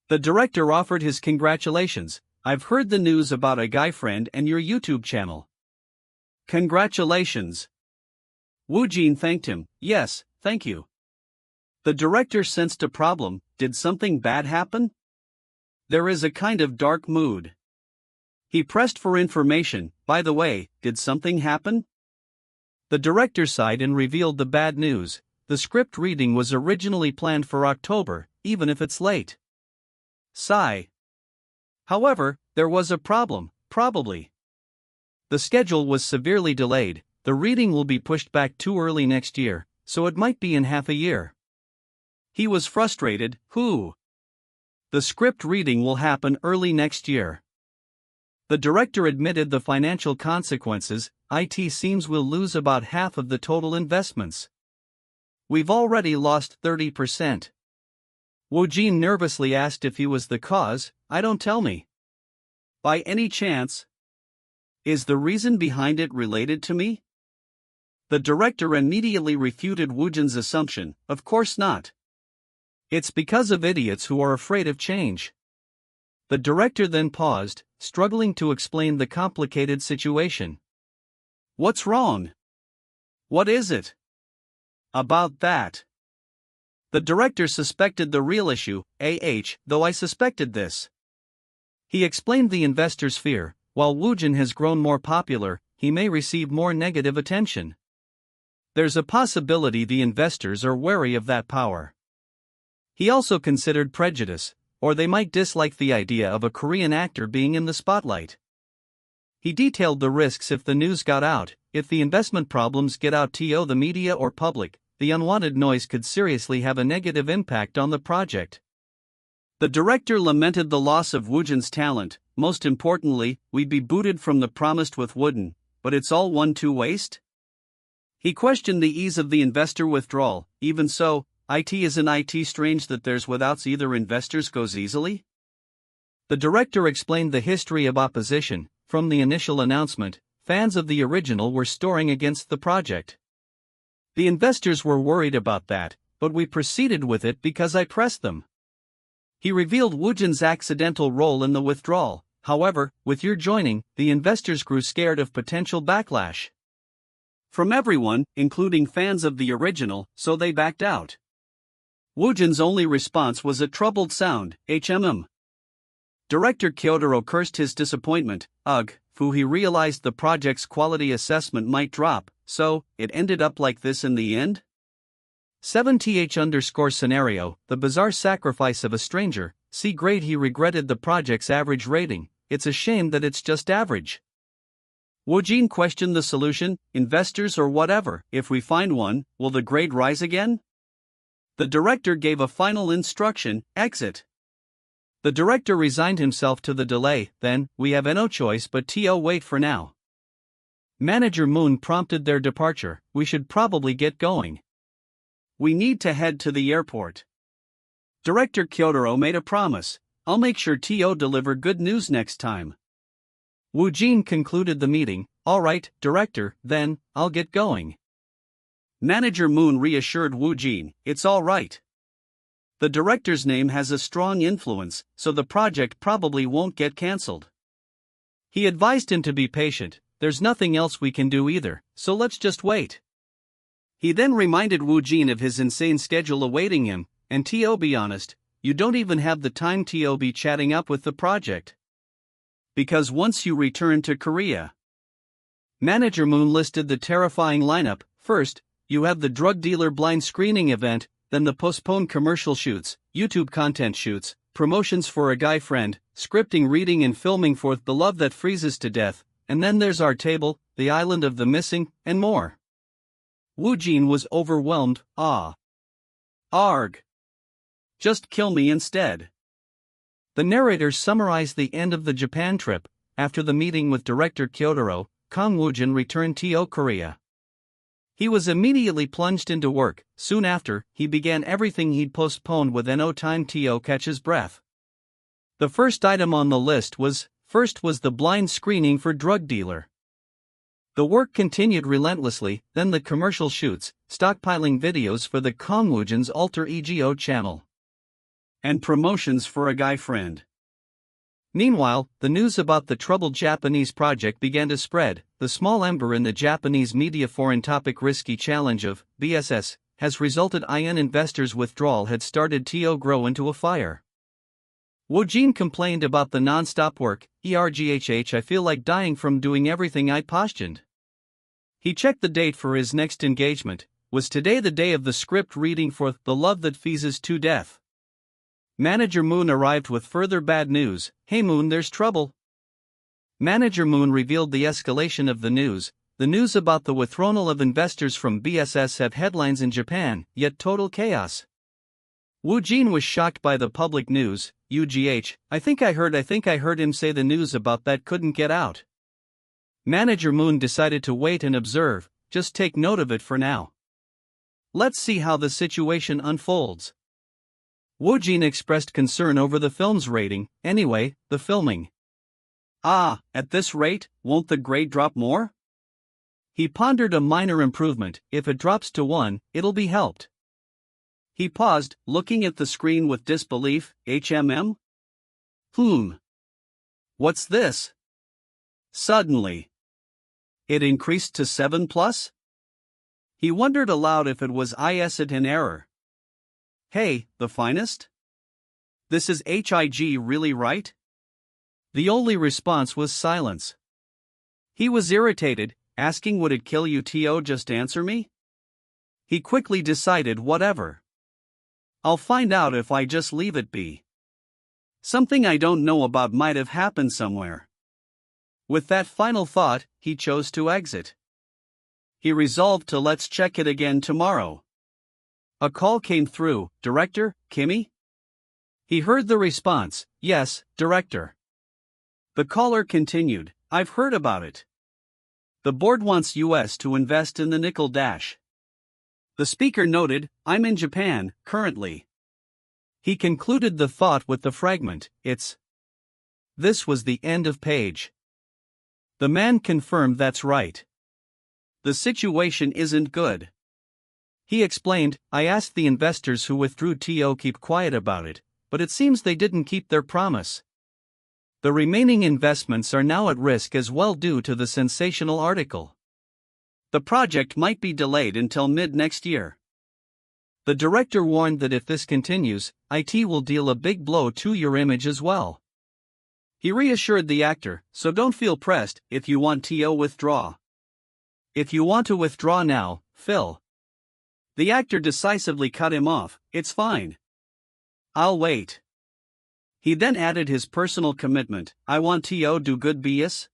The director offered his congratulations. I've heard the news about a guy friend and your YouTube channel. Congratulations. Woojin thanked him. Yes, thank you. The director sensed a problem. Did something bad happen? There is a kind of dark mood. He pressed for information. By the way, did something happen? The director sighed and revealed the bad news. The script reading was originally planned for October, even if it's late. Sigh. However, there was a problem, probably. The schedule was severely delayed, the reading will be pushed back too early next year, so it might be in half a year. He was frustrated. The script reading will happen early next year. The director admitted the financial consequences. It seems we'll lose about half of the total investments. We've already lost 30%. Woojin nervously asked if he was the cause. Don't tell me. By any chance? Is the reason behind it related to me? The director immediately refuted Woojin's assumption. Of course not. It's because of idiots who are afraid of change. The director then paused, struggling to explain the complicated situation. What's wrong? What is it? About that. The director suspected the real issue, though I suspected this. He explained the investor's fear. While Woojin has grown more popular, he may receive more negative attention. There's a possibility the investors are wary of that power. He also considered prejudice, or they might dislike the idea of a Korean actor being in the spotlight. He detailed the risks if the news got out. If the investment problems get out to the media or public, the unwanted noise could seriously have a negative impact on the project. The director lamented the loss of Woojin's talent. Most importantly, we'd be booted from the promised with Wooden, but it's all one-two waste? He questioned the ease of the investor withdrawal. Even so, isn't it strange that there's without either investors goes easily? The director explained the history of opposition. From the initial announcement, fans of the original were storming against the project. The investors were worried about that, but we proceeded with it because I pressed them. He revealed Woojin's accidental role in the withdrawal. However, with your joining, the investors grew scared of potential backlash from everyone, including fans of the original, so they backed out. Woojin's only response was a troubled sound. Director Kyotaro cursed his disappointment. He realized the project's quality assessment might drop, so it ended up like this in the end? 7th_scenario, the bizarre sacrifice of a stranger. See grade. He regretted the project's average rating. It's a shame that it's just average. Woojin questioned the solution, investors or whatever. If we find one, will the grade rise again? The director gave a final instruction, exit. The director resigned himself to the delay. Then, we have no choice but to wait for now. Manager Moon prompted their departure. We should probably get going. We need to head to the airport. Director Kyotaro made a promise. I'll make sure to deliver good news next time. Woojin concluded the meeting. All right, director, then, I'll get going. Manager Moon reassured Woojin, it's all right. The director's name has a strong influence, so the project probably won't get cancelled. He advised him to be patient. There's nothing else we can do either, so let's just wait. He then reminded Woojin of his insane schedule awaiting him, and to be honest, you don't even have the time to be chatting up with the project. Because once you return to Korea. Manager Moon listed the terrifying lineup. First, you have the drug dealer blind screening event, then the postponed commercial shoots, YouTube content shoots, promotions for a guy friend, scripting, reading and filming for The Love That Freezes to Death, and then there's our table, The Island of the Missing, and more. Woojin was overwhelmed. Arg. Just kill me instead. The narrator summarized the end of the Japan trip. After the meeting with director Kyotaro, Kang Woojin returned to Korea. He was immediately plunged into work. Soon after, he began everything he'd postponed with no time to catch his breath. The first item on the list was the blind screening for drug dealer. The work continued relentlessly, then the commercial shoots, stockpiling videos for the Kang Woojin's alter ego channel, and promotions for a guy friend. Meanwhile, the news about the troubled Japanese project began to spread. The small ember in the Japanese media foreign topic risky challenge of BSS has resulted in investors' withdrawal had started to grow into a fire. Woojin complained about the non-stop work. I feel like dying from doing everything I postponed. He checked the date for his next engagement. Was today the day of the script reading for The Love That Freezes to Death? Manager Moon arrived with further bad news. Hey Moon, there's trouble. Manager Moon revealed the escalation of the news about the withdrawal of investors from BSS have headlines in Japan, yet total chaos. Woojin was shocked by the public news. UGH, I think I heard him say the news about that couldn't get out. Manager Moon decided to wait and observe, just take note of it for now. Let's see how the situation unfolds. Woojin expressed concern over the film's rating. Anyway, the filming. At this rate, won't the grade drop more? He pondered a minor improvement. If it drops to 1, it'll be helped. He paused, looking at the screen with disbelief. HMM? What's this? Suddenly, it increased to 7+? He wondered aloud if it was it an error. Hey, the finest? This is HIG really right? The only response was silence. He was irritated, asking would it kill you to just answer me? He quickly decided whatever. I'll find out if I just leave it be. Something I don't know about might have happened somewhere. With that final thought, he chose to exit. He resolved to let's check it again tomorrow. A call came through. Director, Kimmy? He heard the response, yes, Director. The caller continued, I've heard about it. The board wants US to invest in the nickel dash. The speaker noted, I'm in Japan, currently. He concluded the thought with the fragment, it's. This was the end of page. The man confirmed that's right. The situation isn't good. He explained, I asked the investors who withdrew to keep quiet about it, but it seems they didn't keep their promise. The remaining investments are now at risk as well due to the sensational article. The project might be delayed until mid-next year. The director warned that if this continues, IT will deal a big blow to your image as well. He reassured the actor, so don't feel pressed if you want to withdraw. If you want to withdraw now, Phil. The actor decisively cut him off, it's fine. I'll wait. He then added his personal commitment, I want to do good BS.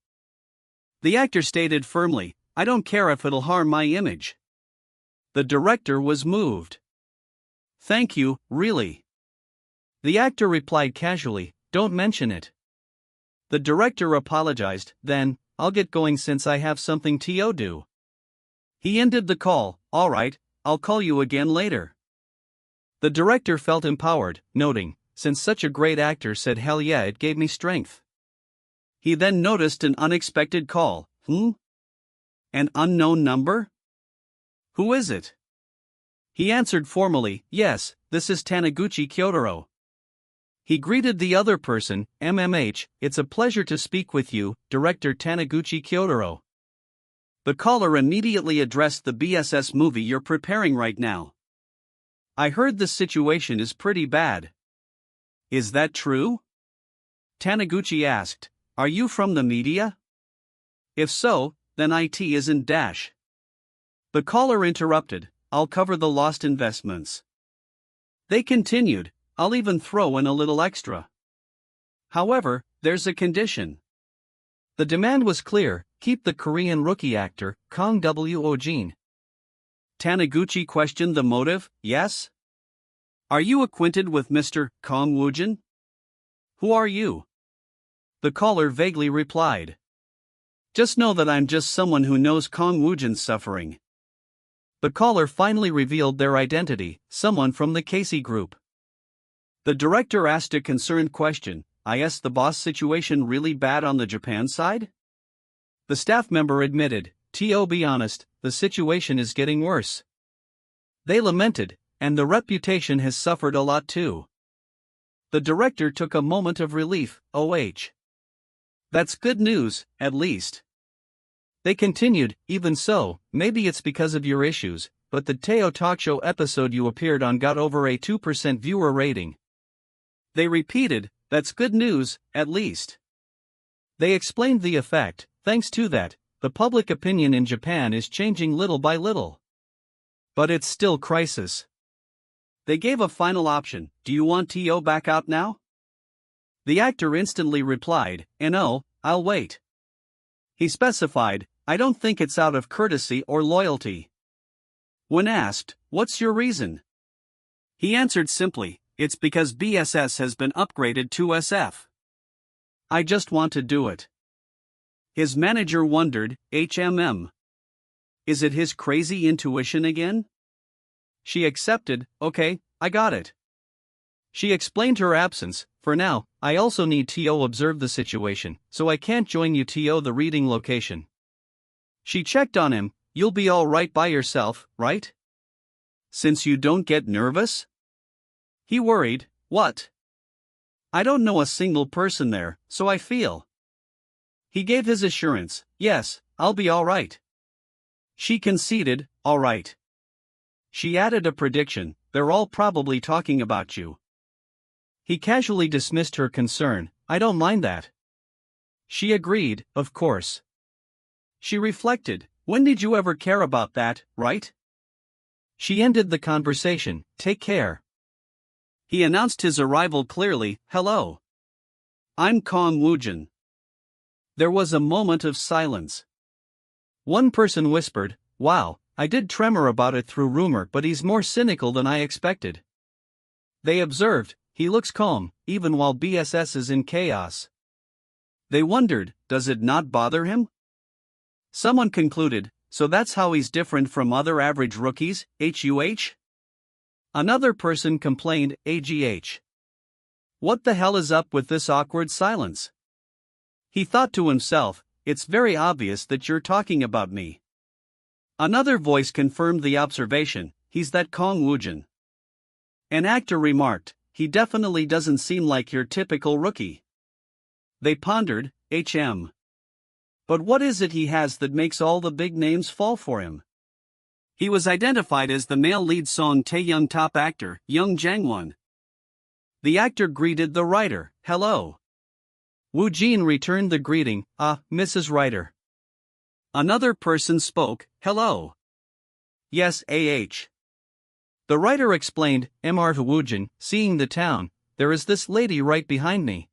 The actor stated firmly, I don't care if it'll harm my image. The director was moved. Thank you, really. The actor replied casually, don't mention it. The director apologized, then, I'll get going since I have something to do. He ended the call, alright, I'll call you again later. The director felt empowered, noting, since such a great actor said hell yeah, it gave me strength. He then noticed an unexpected call. An unknown number? Who is it? He answered formally, yes, this is Taniguchi Kyotaro. He greeted the other person, MMH, it's a pleasure to speak with you, Director Taniguchi Kyotaro. The caller immediately addressed the BSS movie you're preparing right now. I heard the situation is pretty bad. Is that true? Taniguchi asked, are you from the media? If so, then IT isn't dash. The caller interrupted, I'll cover the lost investments. They continued, I'll even throw in a little extra. However, there's a condition. The demand was clear, keep the Korean rookie actor, Kang Woojin. Taniguchi questioned the motive, yes? Are you acquainted with Mr. Kang Woojin? Who are you? The caller vaguely replied. Just know that I'm just someone who knows Kang Woojin's suffering. The caller finally revealed their identity, someone from the Casey Group. The director asked a concerned question, is the boss situation really bad on the Japan side? The staff member admitted, to be honest, the situation is getting worse. They lamented, and the reputation has suffered a lot too. The director took a moment of relief, That's good news, at least. They continued, even so, maybe it's because of your issues, but the Teo talk show episode you appeared on got over a 2% viewer rating. They repeated, that's good news, at least. They explained the effect, thanks to that, the public opinion in Japan is changing little by little. But it's still crisis. they gave a final option. Do you want T.O. back out now? The actor instantly replied, no, I'll wait. He specified, I don't think it's out of courtesy or loyalty. When asked, what's your reason? He answered simply, it's because BSS has been upgraded to SF. I just want to do it. His manager wondered, HMM. Is it his crazy intuition again? She accepted, okay, I got it. She explained her absence. For now, I also need T.O. observe the situation, so I can't join you T.O. the reading location. She checked on him, you'll be all right by yourself, right? Since you don't get nervous? He worried, what? I don't know a single person there, so I feel. He gave his assurance, yes, I'll be all right. She conceded, all right. She added a prediction, they're all probably talking about you. He casually dismissed her concern, I don't mind that. She agreed, of course. She reflected, when did you ever care about that, right? She ended the conversation, take care. He announced his arrival clearly, hello. I'm Kang Woojin. There was a moment of silence. One person whispered, wow, I did tremor about it through rumor but he's more cynical than I expected. They observed, he looks calm, even while BSS is in chaos. They wondered, does it not bother him? Someone concluded, so that's how he's different from other average rookies, HUH? Another person complained, AGH. What the hell is up with this awkward silence? He thought to himself, it's very obvious that you're talking about me. Another voice confirmed the observation, he's that Kang Woojin. An actor remarked, he definitely doesn't seem like your typical rookie. They pondered, HM. But what is it he has that makes all the big names fall for him? He was identified as the male lead Song Tae-young top actor, Young Jang-won. The actor greeted the writer, hello. Woojin returned the greeting, Mrs. Writer. Another person spoke, hello. Yes, AH. The writer explained, Mr. Woojin, seeing the town, there is this lady right behind me.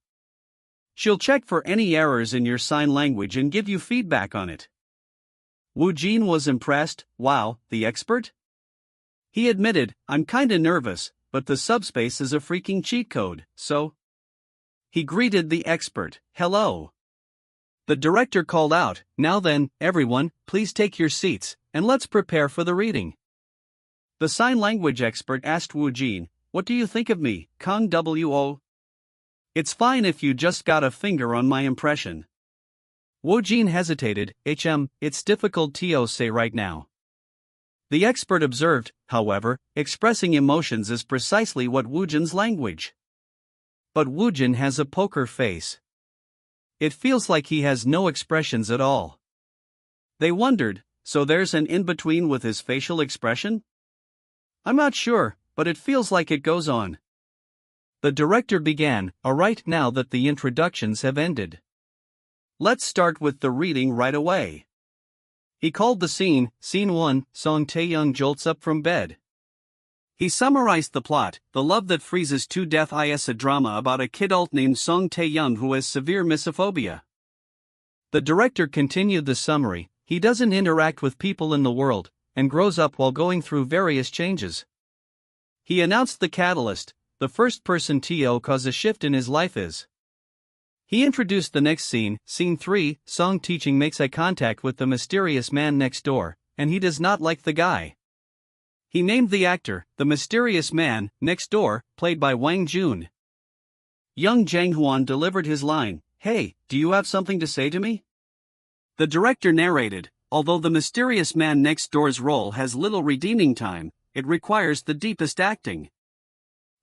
She'll check for any errors in your sign language and give you feedback on it. Woojin was impressed, wow, the expert? He admitted, I'm kinda nervous, but the subspace is a freaking cheat code, so. He greeted the expert, hello. The director called out, now then, everyone, please take your seats, and let's prepare for the reading. The sign language expert asked Woojin, what do you think of me, Kang Wo? It's fine if you just got a finger on my impression. Woojin hesitated, it's difficult to say right now. The expert observed, however, expressing emotions is precisely what Woojin's language. But Woojin has a poker face. It feels like he has no expressions at all. They wondered, so there's an in-between with his facial expression? I'm not sure, but it feels like it goes on. The director began, alright now that the introductions have ended. Let's start with the reading right away. He called the scene, Scene 1, Song Tae-young jolts up from bed. He summarized the plot, the love that freezes to death is a drama about a kid named Song Tae-young who has severe misophonia. The director continued the summary, he doesn't interact with people in the world, and grows up while going through various changes. He announced the catalyst, the first person to cause a shift in his life is. He introduced the next scene, Scene 3, Song teaching makes eye contact with the mysterious man next door, and he does not like the guy. He named the actor, the mysterious man, next door, played by Wang Jun. Young Jang-hwan delivered his line, hey, do you have something to say to me? The director narrated, although the mysterious man next door's role has little redeeming time, it requires the deepest acting.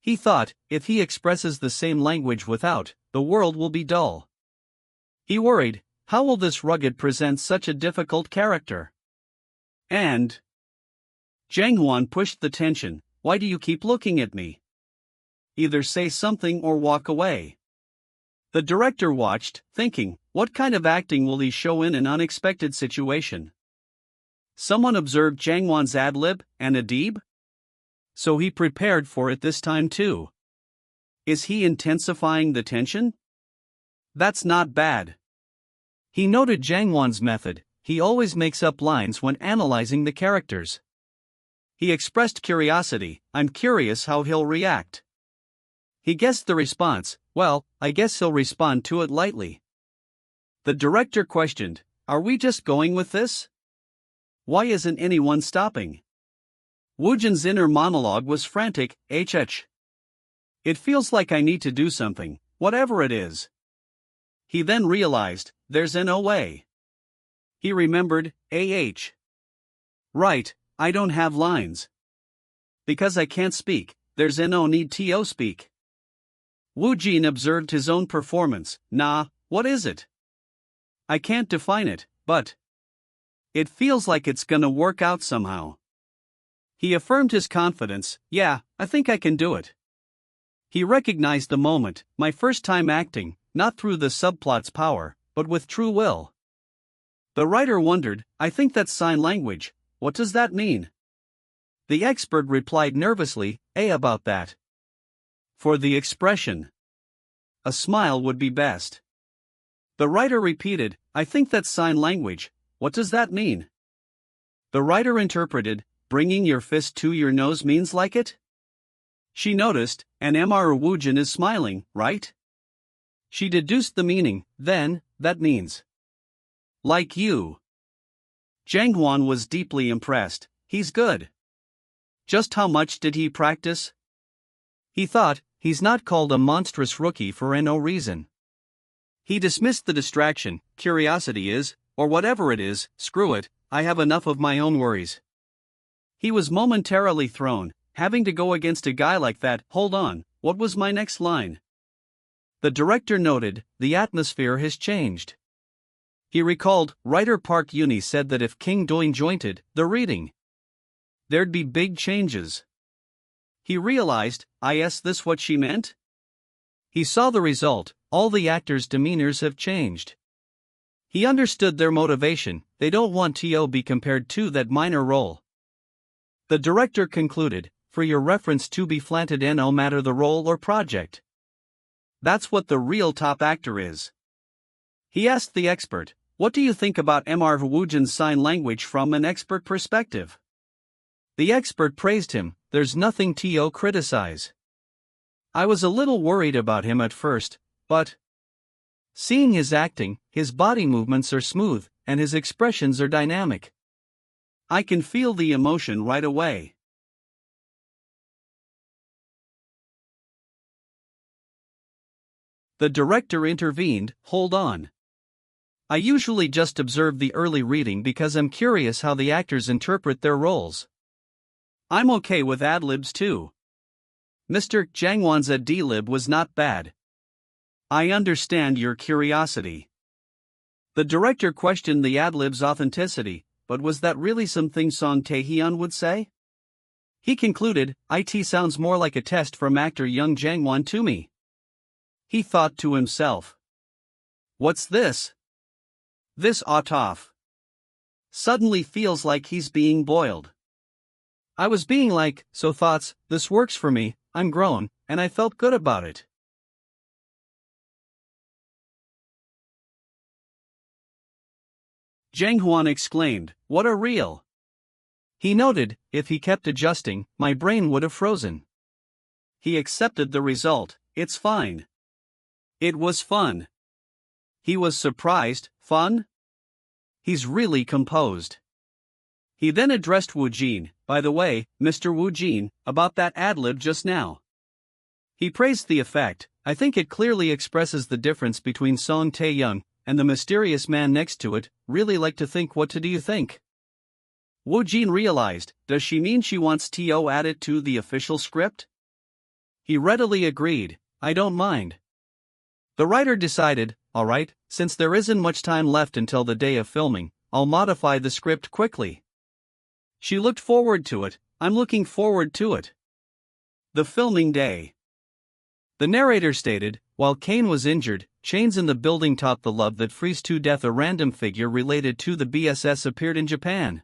He thought, if he expresses the same language without, the world will be dull. He worried, how will this rugged present such a difficult character? And Jang-hwan pushed the tension, why do you keep looking at me? Either say something or walk away. The director watched, thinking, what kind of acting will he show in an unexpected situation? Someone observed Jang-hwan's ad-lib, and Adib? So he prepared for it this time too. Is he intensifying the tension? That's not bad. He noted Jangwon's method. He always makes up lines when analyzing the characters. He expressed curiosity. I'm curious how he'll react. He guessed the response. Well, I guess he'll respond to it lightly. The director questioned, are we just going with this? Why isn't anyone stopping? Woojin's inner monologue was frantic. It feels like I need to do something, whatever it is. He then realized, there's no way. He remembered, Right, I don't have lines. Because I can't speak, there's no need to speak. Woojin observed his own performance. Nah, what is it? I can't define it, but it feels like it's gonna work out somehow. He affirmed his confidence. Yeah, I think I can do it. He recognized the moment, my first time acting, not through the subplot's power, but with true will. The writer wondered, I think that's sign language, what does that mean? The expert replied nervously, about that. For the expression. A smile would be best. The writer repeated, I think that's sign language, what does that mean? The writer interpreted, bringing your fist to your nose means like it? She noticed, and Woojin is smiling, right? She deduced the meaning, then, that means. Like you. Jangwon was deeply impressed, he's good. Just how much did he practice? He thought, he's not called a monstrous rookie for no reason. He dismissed the distraction, curiosity is, or whatever it is, screw it, I have enough of my own worries. He was momentarily thrown, having to go against a guy like that. Hold on, what was my next line? The director noted, the atmosphere has changed. He recalled, writer Park Uni said that if King Doin jointed the reading, there'd be big changes. He realized, this what she meant? He saw the result, all the actors' demeanors have changed. He understood their motivation, they don't want to be compared to that minor role. The director concluded, for your reference to be flanted no matter the role or project. That's what the real top actor is. He asked the expert, what do you think about Woojin's sign language from an expert perspective? The expert praised him, there's nothing to criticize. I was a little worried about him at first, but seeing his acting, his body movements are smooth, and his expressions are dynamic. I can feel the emotion right away. The director intervened, hold on. I usually just observe the early reading because I'm curious how the actors interpret their roles. I'm okay with ad-libs too. Mr. Jangwon's ad-lib was not bad. I understand your curiosity. The director questioned the ad-lib's authenticity, but was that really something Song Tae-hyun would say? He concluded, it sounds more like a test from actor young Jangwon to me. He thought to himself. What's this? This off. Suddenly feels like he's being boiled. I was being like, so thoughts, this works for me, I'm grown, and I felt good about it. Jangwon exclaimed, what a reel. He noted, if he kept adjusting, my brain would have frozen. He accepted the result, it's fine. It was fun. He was surprised, fun? He's really composed. He then addressed Woojin, by the way, Mr. Woojin, about that ad-lib just now. He praised the effect, I think it clearly expresses the difference between Song Tae-hyun and the mysterious man next to it, really like to think what do you think? Woojin realized, does she mean she wants to add it to the official script? He readily agreed, I don't mind. The writer decided, alright, since there isn't much time left until the day of filming, I'll modify the script quickly. She looked forward to it, I'm looking forward to it. The filming day. The narrator stated, while Kane was injured, chains in the building taught the love that frees to death a random figure related to the BSS appeared in Japan.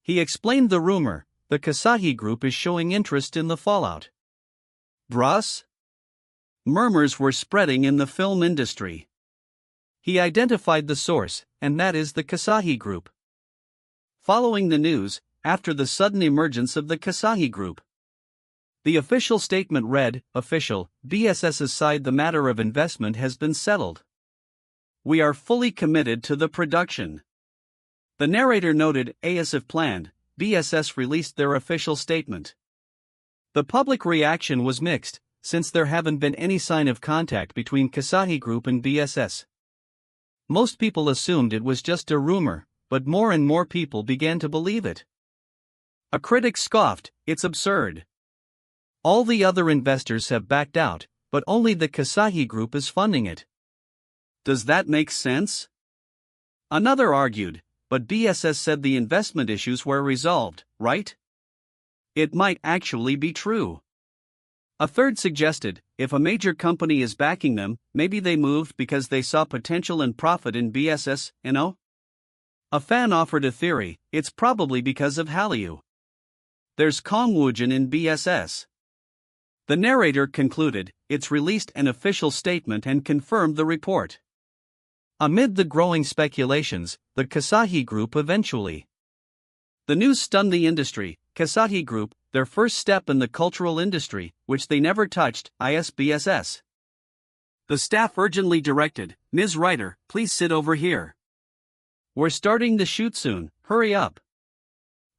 He explained the rumor, the Kasahi Group is showing interest in the fallout. Bruss? Murmurs were spreading in the film industry. He identified the source, and that is the Kasahi Group. Following the news, after the sudden emergence of the Kasahi Group, the official statement read, "Official, BSS's side, the matter of investment has been settled. We are fully committed to the production." The narrator noted, as if planned, BSS released their official statement. The public reaction was mixed, since there haven't been any sign of contact between Kasahi Group and BSS. Most people assumed it was just a rumor, but more and more people began to believe it. A critic scoffed, "It's absurd. All the other investors have backed out, but only the Kasahi Group is funding it. Does that make sense?" Another argued, "But BSS said the investment issues were resolved, right? It might actually be true." A third suggested, "If a major company is backing them, maybe they moved because they saw potential and profit in BSS, you know?" A fan offered a theory, "It's probably because of Hallyu. There's Kang Woojin in BSS." The narrator concluded, "It's released an official statement and confirmed the report." Amid the growing speculations, the Kasahi Group eventually. The news stunned the industry. Kasahi Group, their first step in the cultural industry, which they never touched, BSS. The staff urgently directed, "Ms. Writer, please sit over here. We're starting the shoot soon, hurry up."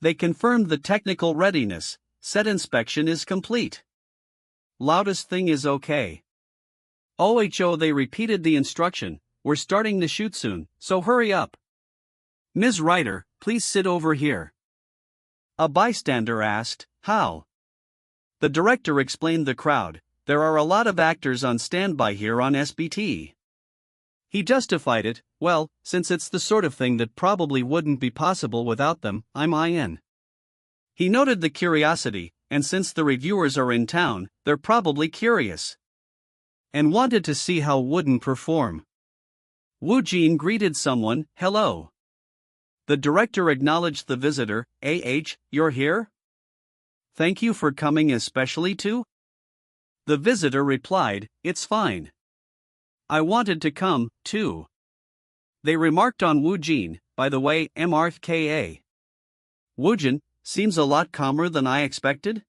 They confirmed the technical readiness. Set inspection is complete. Loudest thing is okay. They repeated the instruction, "We're starting the shoot soon, so hurry up. Ms. Writer, please sit over here." A bystander asked, "How?" The director explained the crowd, "There are a lot of actors on standby here on SBT." He justified it, "Well, since it's the sort of thing that probably wouldn't be possible without them, I'm in." He noted the curiosity, and since the reviewers are in town, they're probably curious and wanted to see how Woojin perform. Woojin greeted someone, "Hello." The director acknowledged the visitor, "You're here? Thank you for coming especially too?" The visitor replied, "It's fine. I wanted to come, too." They remarked on Woojin, "By the way, MRKA. Woojin seems a lot calmer than I expected."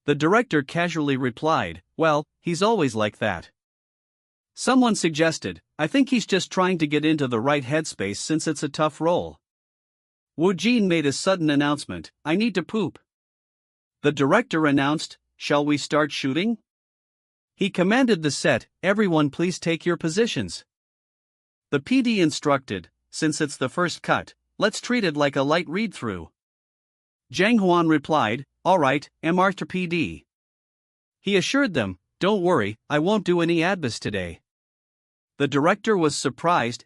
The director casually replied, "Well, he's always like that." Someone suggested, "I think he's just trying to get into the right headspace since it's a tough role." Woojin made a sudden announcement, "I need to poop." The director announced, "Shall we start shooting?" He commanded the set, "Everyone please take your positions." The PD instructed, "Since it's the first cut, let's treat it like a light read-through." Jang Hwan replied, "All right, Mr. PD." He assured them, "Don't worry, I won't do any advice today." The director was surprised,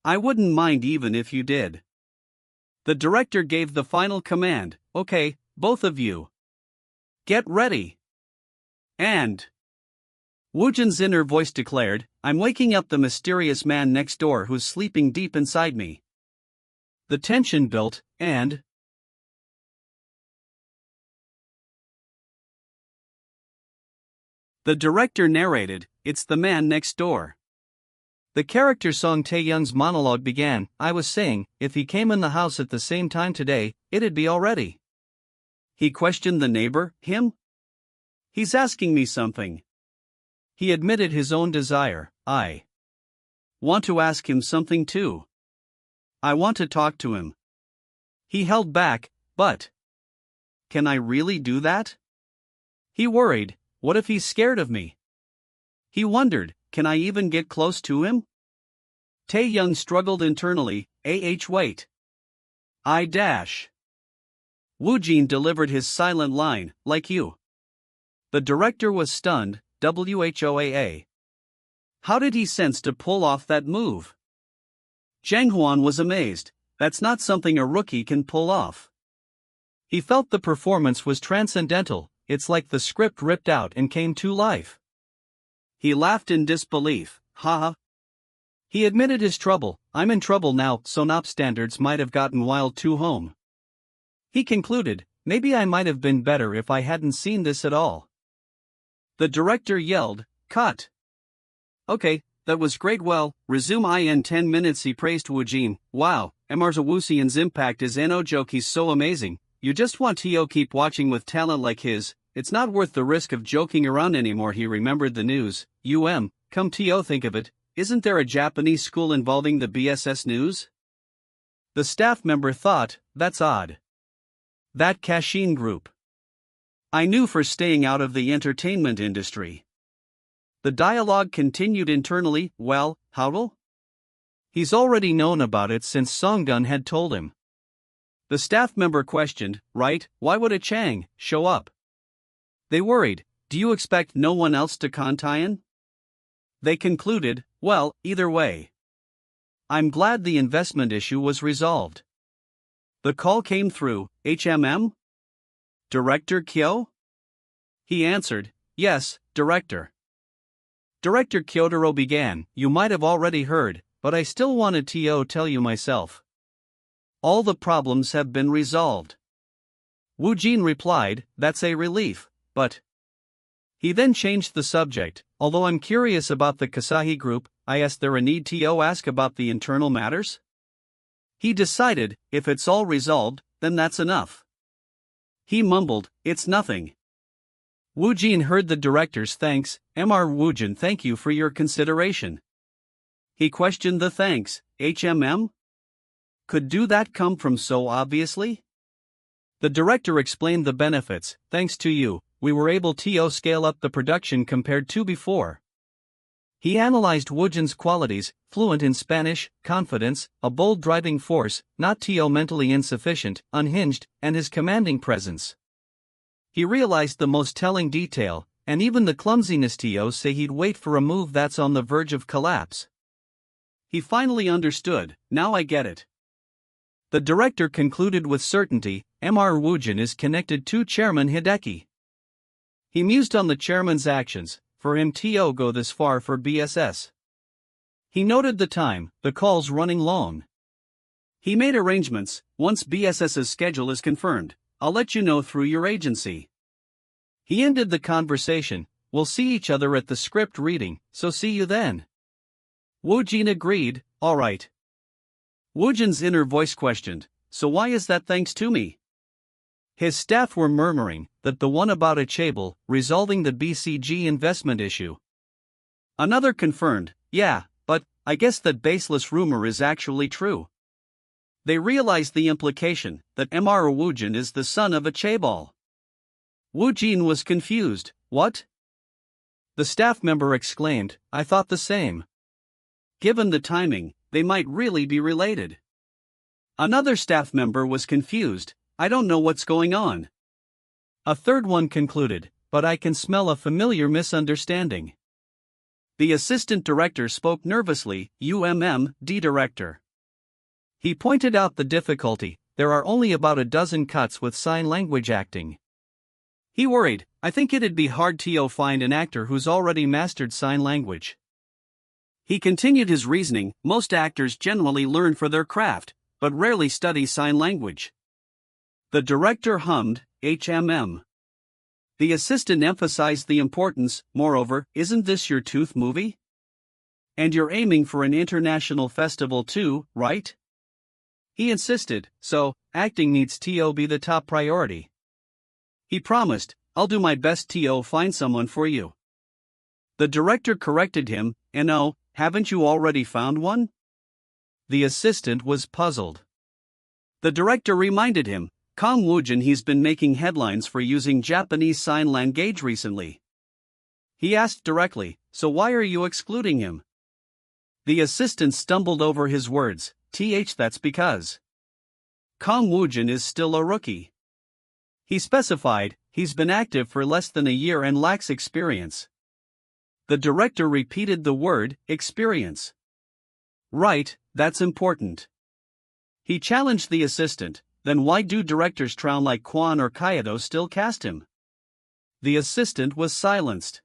"I wouldn't mind even if you did." The director gave the final command, "Okay, both of you. Get ready." And Woojin's inner voice declared, "I'm waking up the mysterious man next door who's sleeping deep inside me." The tension built, and the director narrated, "It's the man next door." The character Song Tae-young's monologue began, "I was saying, if he came in the house at the same time today, it'd be already." He questioned the neighbor, "Him? He's asking me something." He admitted his own desire, "I want to ask him something too. I want to talk to him." He held back, "But can I really do that?" He worried, "What if he's scared of me?" He wondered, "Can I even get close to him?" Tae-young struggled internally, wait. I dash. Woojin delivered his silent line, "Like you." The director was stunned, WHOAA. How did he sense to pull off that move? Jang Hwan was amazed, that's not something a rookie can pull off. He felt the performance was transcendental, it's like the script ripped out and came to life. He laughed in disbelief, haha. He admitted his trouble, "I'm in trouble now, Sonop standards might have gotten wild too home." He concluded, maybe I might have been better if I hadn't seen this at all. The director yelled, "Cut!" Okay, that was great. Well, resume in 10 minutes. He praised Woojin. Wow, MR's Woosian's impact is no joke. He's so amazing. You just want to keep watching with talent like his. It's not worth the risk of joking around anymore. He remembered the news. Come to think of it, isn't there a Japanese school involving the BSS news? The staff member thought, that's odd. That Kashin group. I knew for staying out of the entertainment industry. The dialogue continued internally. Well, how'll? He's already known about it since Songgun had told him. The staff member questioned, right, why would a Chang show up? They worried, do you expect no one else to contact? They concluded, well, either way. I'm glad the investment issue was resolved. The call came through, Director Kyo? He answered, yes, Director. Director Kyotaro began, you might have already heard, but I still wanted to tell you myself. All the problems have been resolved. Woojin replied, that's a relief, but... He then changed the subject, although I'm curious about the Kasahi group, I asked there a need to ask about the internal matters? He decided, if it's all resolved, then that's enough. He mumbled, it's nothing. Woojin heard the director's thanks, Mr. Woojin, thank you for your consideration. He questioned the thanks, Could do that come from so obviously? The director explained the benefits, thanks to you, we were able to scale up the production compared to before. He analyzed Woojin's qualities, fluent in Spanish, confidence, a bold driving force, not mentally insufficient, unhinged, and his commanding presence. He realized the most telling detail, and even the clumsiness say he'd wait for a move that's on the verge of collapse. He finally understood, now I get it. The director concluded with certainty, Mr. Woojin is connected to Chairman Hideki. He mused on the chairman's actions, for him to go this far for BSS. He noted the time, the call's running long. He made arrangements, once BSS's schedule is confirmed, I'll let you know through your agency. He ended the conversation, we'll see each other at the script reading, so see you then. Woojin agreed, alright. Woojin's inner voice questioned, so why is that thanks to me? His staff were murmuring that the one about Achable, resolving the BCG investment issue. Another confirmed, yeah, but I guess that baseless rumor is actually true. They realized the implication that Mr. Woojin is the son of Achable. Woojin was confused, what? The staff member exclaimed, I thought the same. Given the timing, they might really be related. Another staff member was confused, I don't know what's going on. A third one concluded, but I can smell a familiar misunderstanding. The assistant director spoke nervously, Director. He pointed out the difficulty, there are only about a dozen cuts with sign language acting. He worried, I think it'd be hard to find an actor who's already mastered sign language. He continued his reasoning, most actors generally learn for their craft, but rarely study sign language. The director hummed, The assistant emphasized the importance, moreover, isn't this your tooth movie? And you're aiming for an international festival too, right? He insisted, so, acting needs to be the top priority. He promised, I'll do my best to find someone for you. The director corrected him, haven't you already found one? The assistant was puzzled. The director reminded him, Kang Woojin, he's been making headlines for using Japanese Sign Language recently. He asked directly, so why are you excluding him? The assistant stumbled over his words, that's because Kang Woojin is still a rookie. He specified, he's been active for less than a year and lacks experience. The director repeated the word, experience. Right, that's important. He challenged the assistant, then why do directors Troun like Kwon or Kayado still cast him? The assistant was silenced.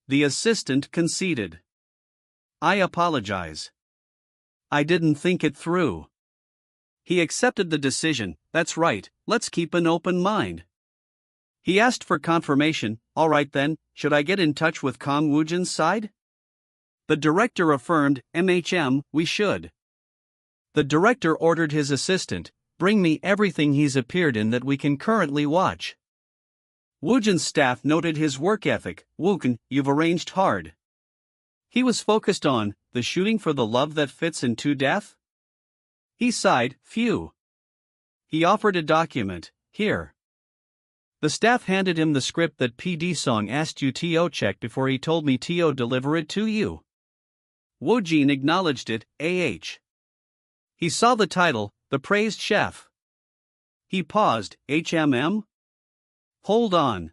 The assistant conceded. I apologize. I didn't think it through. He accepted the decision. That's right, let's keep an open mind. He asked for confirmation. All right then, should I get in touch with Kang Woojin's side? The director affirmed, we should. The director ordered his assistant, bring me everything he's appeared in that we can currently watch. Woojin's staff noted his work ethic. Woojin, you've arranged hard. He was focused on the shooting for the love that fits into death. He sighed, phew. He offered a document. Here. The staff handed him the script that PD Song asked you to check before he told me to deliver it to you. Woojin acknowledged it. He saw the title, The Praised Chef. He paused. Hold on.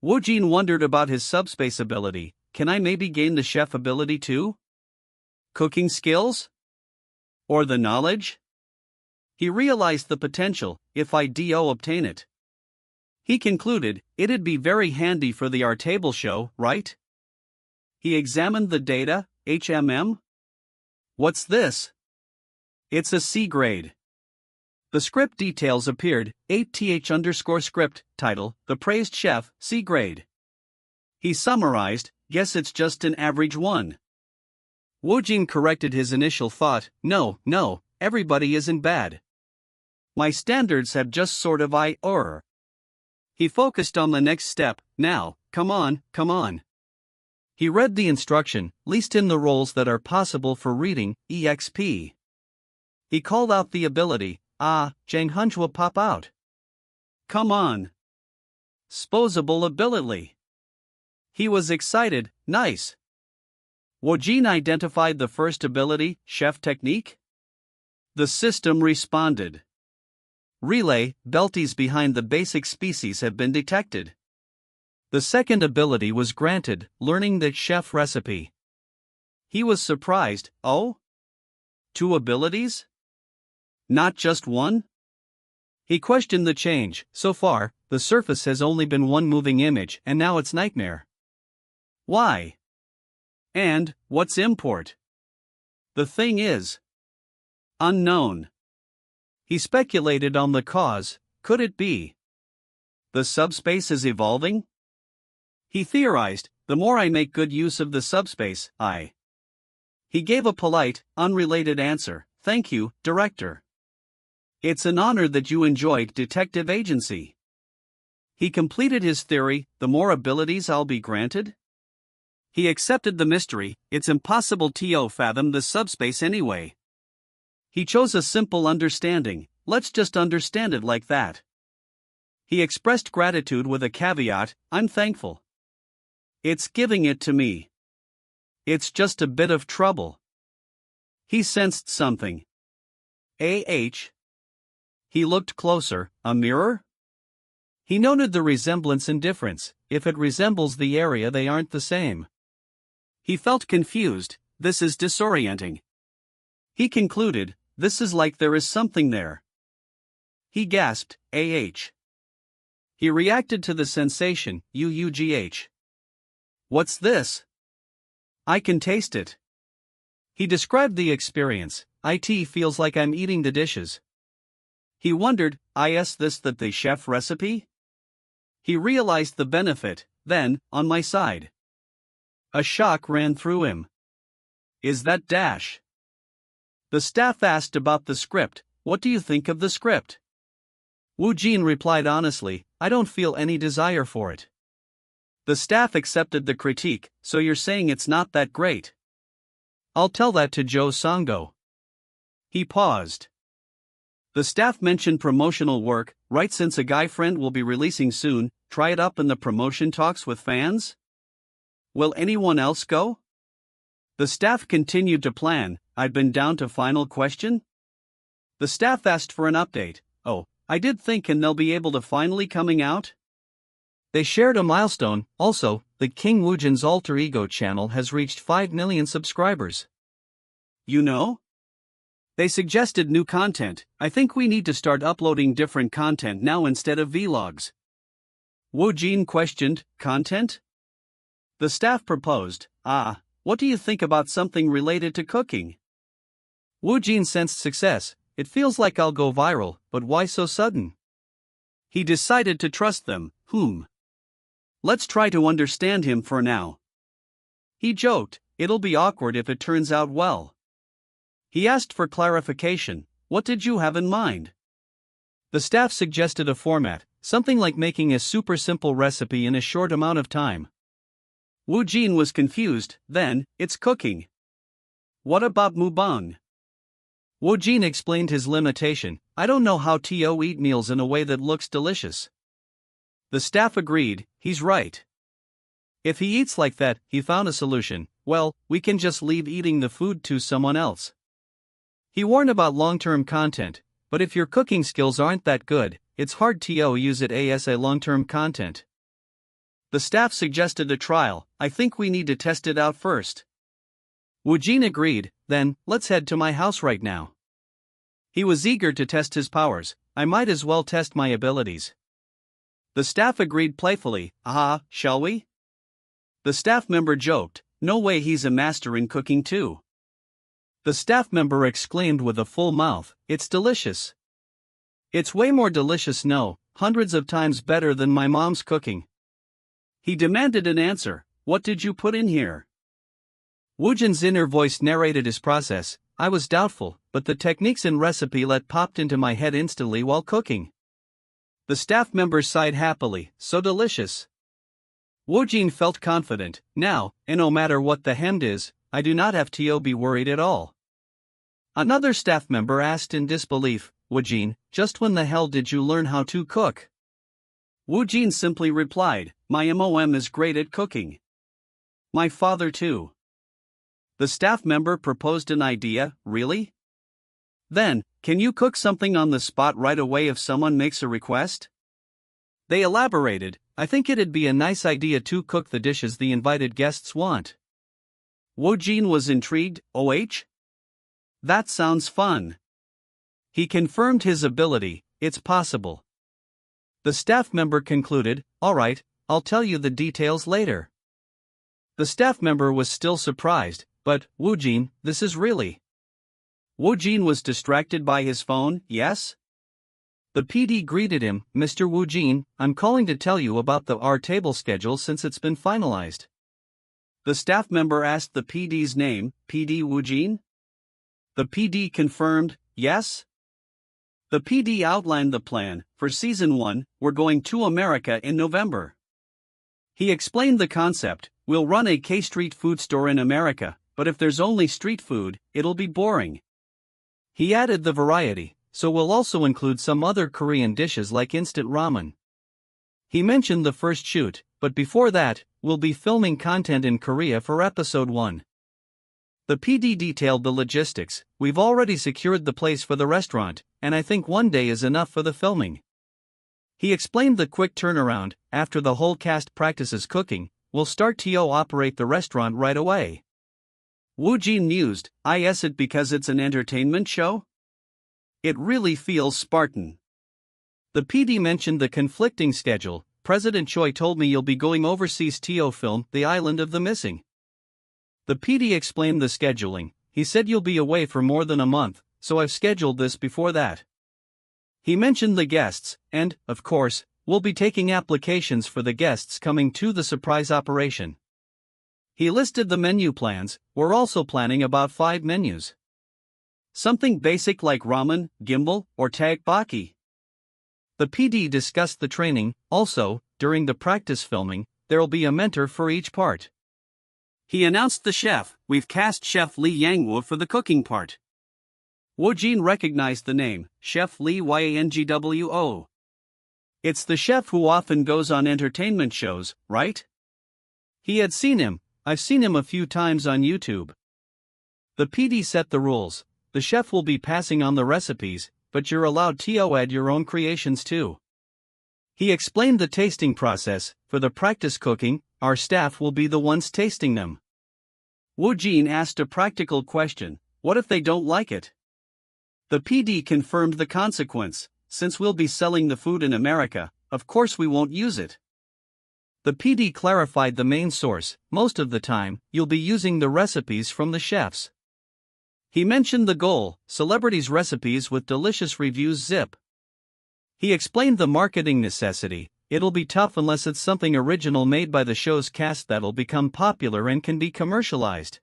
Woojin wondered about his subspace ability. Can I maybe gain the chef ability too? Cooking skills? Or the knowledge? He realized the potential, if I obtain it. He concluded, it'd be very handy for the art table show, right? He examined the data. What's this? It's a C grade. The script details appeared, 8th_script, title, The Praised Chef, C grade. He summarized, guess it's just an average one. Woojin corrected his initial thought, no, everybody isn't bad. My standards have just sort of He focused on the next step. Now, come on. He read the instruction, least in the roles that are possible for reading, EXP. He called out the ability, Jang Hunjua pop out. Come on. Sposable ability. He was excited, nice. Woojin identified the first ability, chef technique. The system responded. Relay, belties behind the basic species have been detected. The second ability was granted, learning the chef recipe. He was surprised, 2 abilities? Not just one? He questioned the change. So far, the surface has only been one moving image and now it's nightmare. Why? And, what's import? The thing is unknown. He speculated on the cause. Could it be the subspace is evolving? He theorized, the more I make good use of the subspace, He gave a polite, unrelated answer, thank you, director. It's an honor that you enjoyed detective agency. He completed his theory, the more abilities I'll be granted? He accepted the mystery, it's impossible to fathom the subspace anyway. He chose a simple understanding, let's just understand it like that. He expressed gratitude with a caveat, I'm thankful. It's giving it to me. It's just a bit of trouble. He sensed something. He looked closer, a mirror? He noted the resemblance and difference, if it resembles the area they aren't the same. He felt confused, this is disorienting. He concluded, this is like there is something there. He gasped, He reacted to the sensation, What's this? I can taste it. He described the experience, it feels like I'm eating the dishes. He wondered, is this the chef recipe? He realized the benefit, then, on my side. A shock ran through him. Is that dash? The staff asked about the script, what do you think of the script? Woojin replied honestly, I don't feel any desire for it. The staff accepted the critique, so you're saying it's not that great. I'll tell that to Joe Sangdo. He paused. The staff mentioned promotional work, right? Since a guy friend will be releasing soon, try it up in the promotion talks with fans? Will anyone else go? The staff continued to plan, I'd been down to final question? The staff asked for an update, I did think and they'll be able to finally coming out? They shared a milestone, also, the Kang Woojin's alter ego channel has reached 5 million subscribers. You know? They suggested new content, I think we need to start uploading different content now instead of vlogs. Woojin questioned, content? The staff proposed, what do you think about something related to cooking? Woojin sensed success, it feels like I'll go viral, but why so sudden? He decided to trust them. Let's try to understand him for now. He joked, it'll be awkward if it turns out well. He asked for clarification, what did you have in mind? The staff suggested a format, something like making a super simple recipe in a short amount of time. Woojin was confused, then, it's cooking. What about mukbang? Woojin explained his limitation, I don't know how to eat meals in a way that looks delicious. The staff agreed, he's right. If he eats like that, he found a solution, well, we can just leave eating the food to someone else. He warned about long-term content, but if your cooking skills aren't that good, it's hard to use it as a long-term content. The staff suggested a trial, I think we need to test it out first. Woojin agreed, then, let's head to my house right now. He was eager to test his powers, I might as well test my abilities. The staff agreed playfully, shall we? The staff member joked, no way he's a master in cooking too. The staff member exclaimed with a full mouth, it's delicious. It's way more delicious, no, hundreds of times better than my mom's cooking. He demanded an answer, what did you put in here? Woojin's inner voice narrated his process, I was doubtful, but the techniques and recipe popped into my head instantly while cooking. The staff member sighed happily, so delicious. Woojin felt confident, now, and no matter what the hemd is, I do not have to be worried at all. Another staff member asked in disbelief, Woojin, just when the hell did you learn how to cook? Woojin simply replied, my mom is great at cooking. My father too. The staff member proposed an idea, really? Then, can you cook something on the spot right away if someone makes a request? They elaborated, I think it'd be a nice idea to cook the dishes the invited guests want. Woojin was intrigued, That sounds fun. He confirmed his ability, it's possible. The staff member concluded, alright, I'll tell you the details later. The staff member was still surprised, but, Woojin, this is really. Woojin was distracted by his phone, yes? The PD greeted him, Mr. Woojin, I'm calling to tell you about our table schedule since it's been finalized. The staff member asked the PD's name, PD Woojin? The PD confirmed, yes? The PD outlined the plan, for Season 1, we're going to America in November. He explained the concept, we'll run a K-street food store in America, but if there's only street food, it'll be boring. He added the variety, so we'll also include some other Korean dishes like instant ramen. He mentioned the first shoot, but before that, we'll be filming content in Korea for Episode 1. The PD detailed the logistics, we've already secured the place for the restaurant, and I think one day is enough for the filming. He explained the quick turnaround, after the whole cast practices cooking, we'll start to operate the restaurant right away. Woojin mused, is it because it's an entertainment show? It really feels Spartan. The PD mentioned the conflicting schedule, President Choi told me you'll be going overseas to film The Island of the Missing. The PD explained the scheduling, he said you'll be away for more than a month, so I've scheduled this before that. He mentioned the guests, and, of course, we'll be taking applications for the guests coming to the surprise operation. He listed the menu plans, we're also planning about 5 menus. Something basic like ramen, gimbal, or tteokbokki. The PD discussed the training, also, during the practice filming, there'll be a mentor for each part. He announced the chef, we've cast Chef Lee Yangwo for the cooking part. Woojin recognized the name, Chef Lee Yangwo. It's the chef who often goes on entertainment shows, right? He had seen him, I've seen him a few times on YouTube. The PD set the rules, the chef will be passing on the recipes, but you're allowed to add your own creations too. He explained the tasting process, for the practice cooking, our staff will be the ones tasting them. Woojin asked a practical question, what if they don't like it? The PD confirmed the consequence, since we'll be selling the food in America, of course we won't use it. The PD clarified the main source, most of the time, you'll be using the recipes from the chefs. He mentioned the goal, celebrities' recipes with delicious reviews zip. He explained the marketing necessity, it'll be tough unless it's something original made by the show's cast that'll become popular and can be commercialized.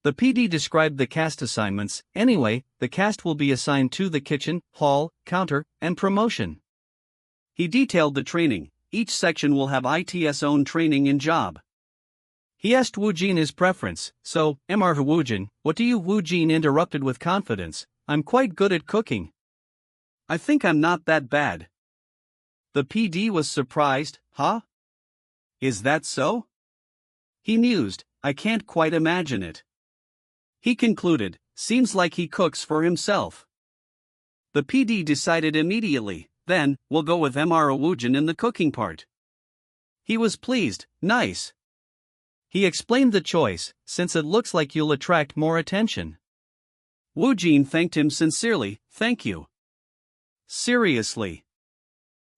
The PD described the cast assignments. Anyway, the cast will be assigned to the kitchen, hall, counter, and promotion. He detailed the training. Each section will have its own training and job. He asked Woojin his preference. So, Mr. Woojin, what do you? Woojin interrupted with confidence. I'm quite good at cooking. I think I'm not that bad. The PD was surprised. Huh? Is that so? He mused. I can't quite imagine it. He concluded, seems like he cooks for himself. The PD decided immediately, then, we'll go with Mr. Woojin in the cooking part. He was pleased. Nice. He explained the choice, since it looks like you'll attract more attention. Woojin thanked him sincerely. Thank you. Seriously.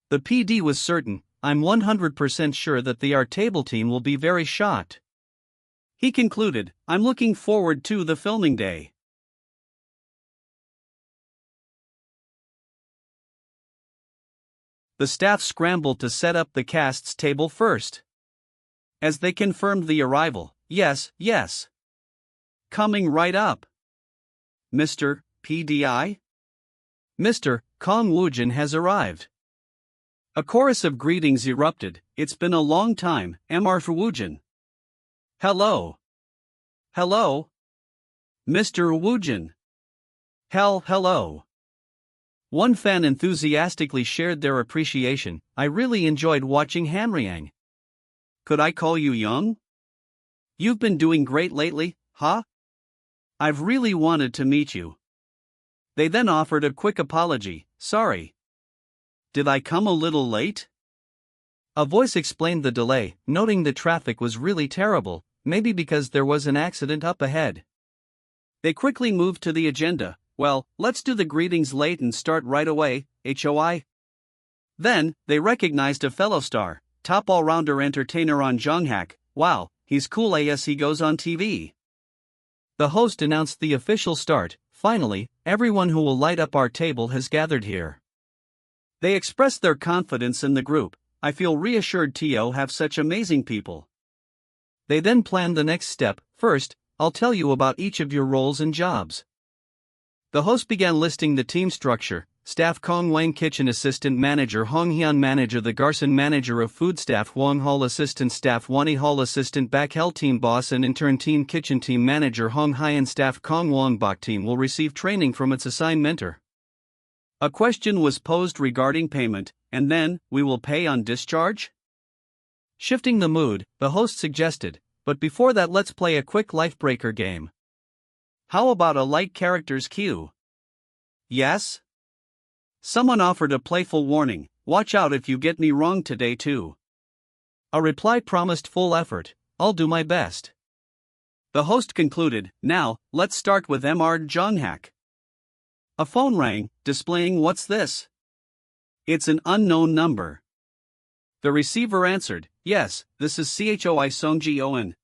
The PD was certain. I'm 100% sure that the art table team will be very shocked. He concluded, I'm looking forward to the filming day. The staff scrambled to set up the cast's table first. As they confirmed the arrival, yes. Coming right up. Mr. PDI? Mr. Kang Woojin has arrived. A chorus of greetings erupted. It's been a long time, Mr. Woojin. Hello. Hello. Mr. Woojin. Hello. One fan enthusiastically shared their appreciation. I really enjoyed watching Hanryang. Could I call you Young? You've been doing great lately, huh? I've really wanted to meet you. They then offered a quick apology. Sorry. Did I come a little late? A voice explained the delay, noting the traffic was really terrible, maybe because there was an accident up ahead. They quickly moved to the agenda. Well, let's do the greetings late and start right away, HOI. Then, they recognized a fellow star, top all-rounder entertainer on Jonghak. Wow, he's cool as he goes on TV. The host announced the official start. Finally, everyone who will light up our table has gathered here. They expressed their confidence in the group. I feel reassured to have such amazing people. They then planned the next step. First, I'll tell you about each of your roles and jobs. The host began listing the team structure. Staff Kong Wang, Kitchen Assistant Manager Hong Hyun, Manager The Garson, Manager of Food Staff Wang Hall, Assistant Staff Wani Hall, Assistant Back Hell, Team Boss and Intern Team Kitchen, Team Manager Hong Hyan, Staff Kong Wang Bok. Team will receive training from its assigned mentor. A question was posed regarding payment, and then, we will pay on discharge? Shifting the mood, the host suggested, but before that let's play a quick life-breaker game. How about a light characters cue? Yes? Someone offered a playful warning, watch out if you get me wrong today too. A reply promised full effort, I'll do my best. The host concluded, now, let's start with Mr. Jonghak. A phone rang, displaying what's this? It's an unknown number. The receiver answered, yes, this is CHOI Songji Owen.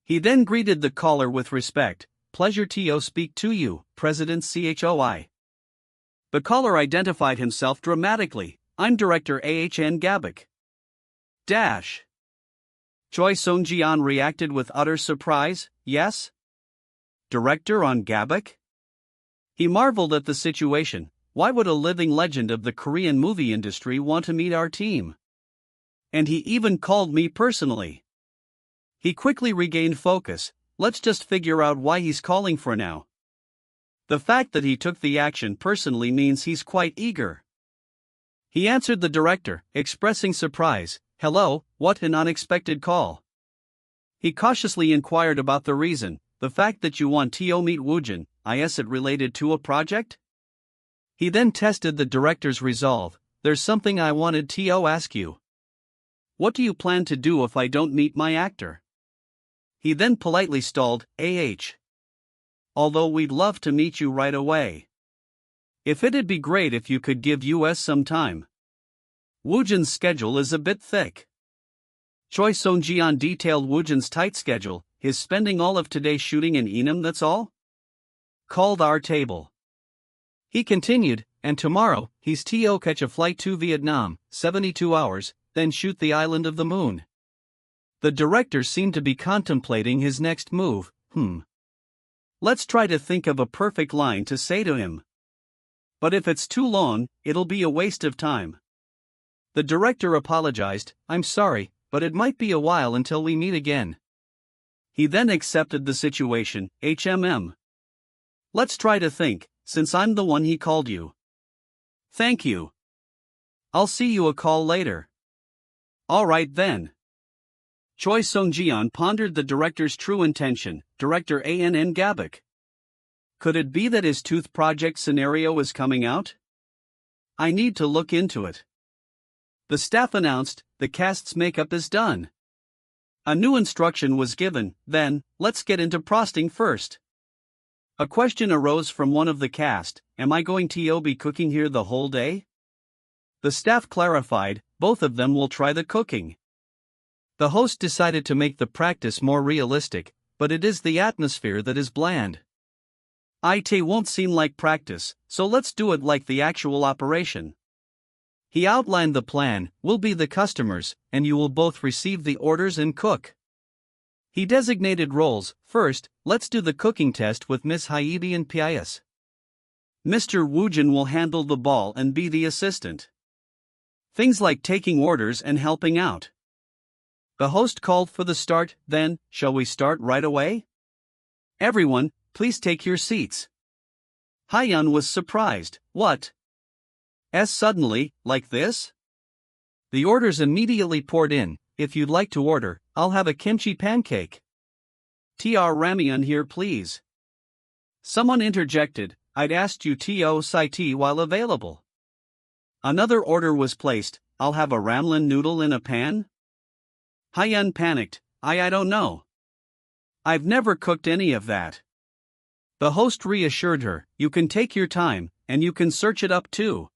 He then greeted the caller with respect, pleasure to speak to you, President CHOI. The caller identified himself dramatically, I'm Director AHN Gabak. Choi Song-jian reacted with utter surprise, yes? Director on Gabak? He marveled at the situation. Why would a living legend of the Korean movie industry want to meet our team? And he even called me personally. He quickly regained focus. Let's just figure out why he's calling for now. The fact that he took the action personally means he's quite eager. He answered the director, expressing surprise. Hello, what an unexpected call. He cautiously inquired about the reason, the fact that you want to meet Woojin, is it related to a project? He then tested the director's resolve. There's something I wanted to ask you. What do you plan to do if I don't meet my actor? He then politely stalled, Although we'd love to meet you right away. If it'd be great if you could give us some time. Woojin's schedule is a bit thick. Choi Song-jian detailed Woojin's tight schedule, his spending all of today shooting in Enam, that's all? called our table. He continued, and tomorrow, he's to catch a flight to Vietnam, 72 hours, then shoot the island of the moon. The director seemed to be contemplating his next move. Let's try to think of a perfect line to say to him. But if it's too long, it'll be a waste of time. The director apologized, I'm sorry, but it might be a while until we meet again. He then accepted the situation, Let's try to think, since I'm the one he called you. Thank you. I'll see you a call later. Alright then. Choi Sung-jian pondered the director's true intention, Director Ann Gabak. Could it be that his tooth project scenario is coming out? I need to look into it. The staff announced, the cast's makeup is done. A new instruction was given, then, let's get into frosting first. A question arose from one of the cast, am I going to be cooking here the whole day? The staff clarified, both of them will try the cooking. The host decided to make the practice more realistic, but it is the atmosphere that is bland. It won't seem like practice, so let's do it like the actual operation. He outlined the plan, we'll be the customers, and you will both receive the orders and cook. He designated roles, first, let's do the cooking test with Miss Hyebi and Pius. Mr. Woojin will handle the ball and be the assistant. Things like taking orders and helping out. The host called for the start, then, shall we start right away? Everyone, please take your seats. Hyun was surprised, what? Suddenly, like this? The orders immediately poured in, if you'd like to order, I'll have a kimchi pancake. TR ramyeon here please. Someone interjected, I'd asked you to cite while available. Another order was placed, I'll have a ramlin noodle in a pan? Hyun panicked, I don't know. I've never cooked any of that. The host reassured her, you can take your time, and you can search it up too.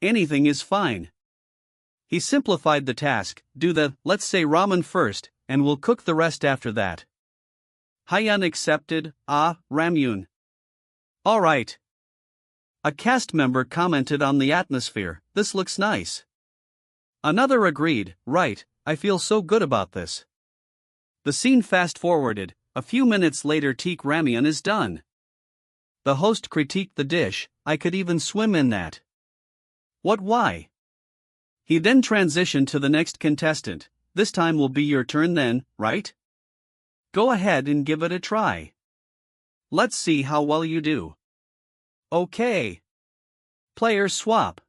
Anything is fine. He simplified the task, do the, let's say ramen first, and we'll cook the rest after that. Hyun accepted, ramyun. Alright. A cast member commented on the atmosphere, this looks nice. Another agreed, right, I feel so good about this. The scene fast-forwarded, a few minutes later teak ramyeon is done. The host critiqued the dish, I could even swim in that. What why? He then transitioned to the next contestant, this time will be your turn then, right? Go ahead and give it a try. Let's see how well you do. Okay. Players swap.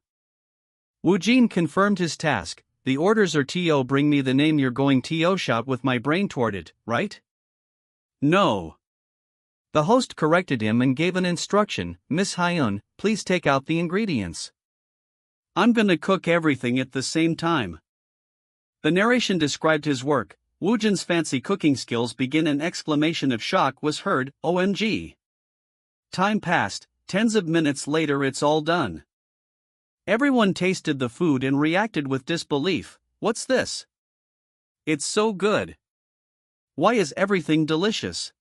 Woojin confirmed his task, the orders are to bring me the name you're going to shout with my brain toward it, right? No. The host corrected him and gave an instruction, Miss Hyun, please take out the ingredients. I'm gonna cook everything at the same time. The narration described his work, Woojin's fancy cooking skills begin an exclamation of shock was heard, OMG. Time passed, tens of minutes later it's all done. Everyone tasted the food and reacted with disbelief, what's this? It's so good. Why is everything delicious?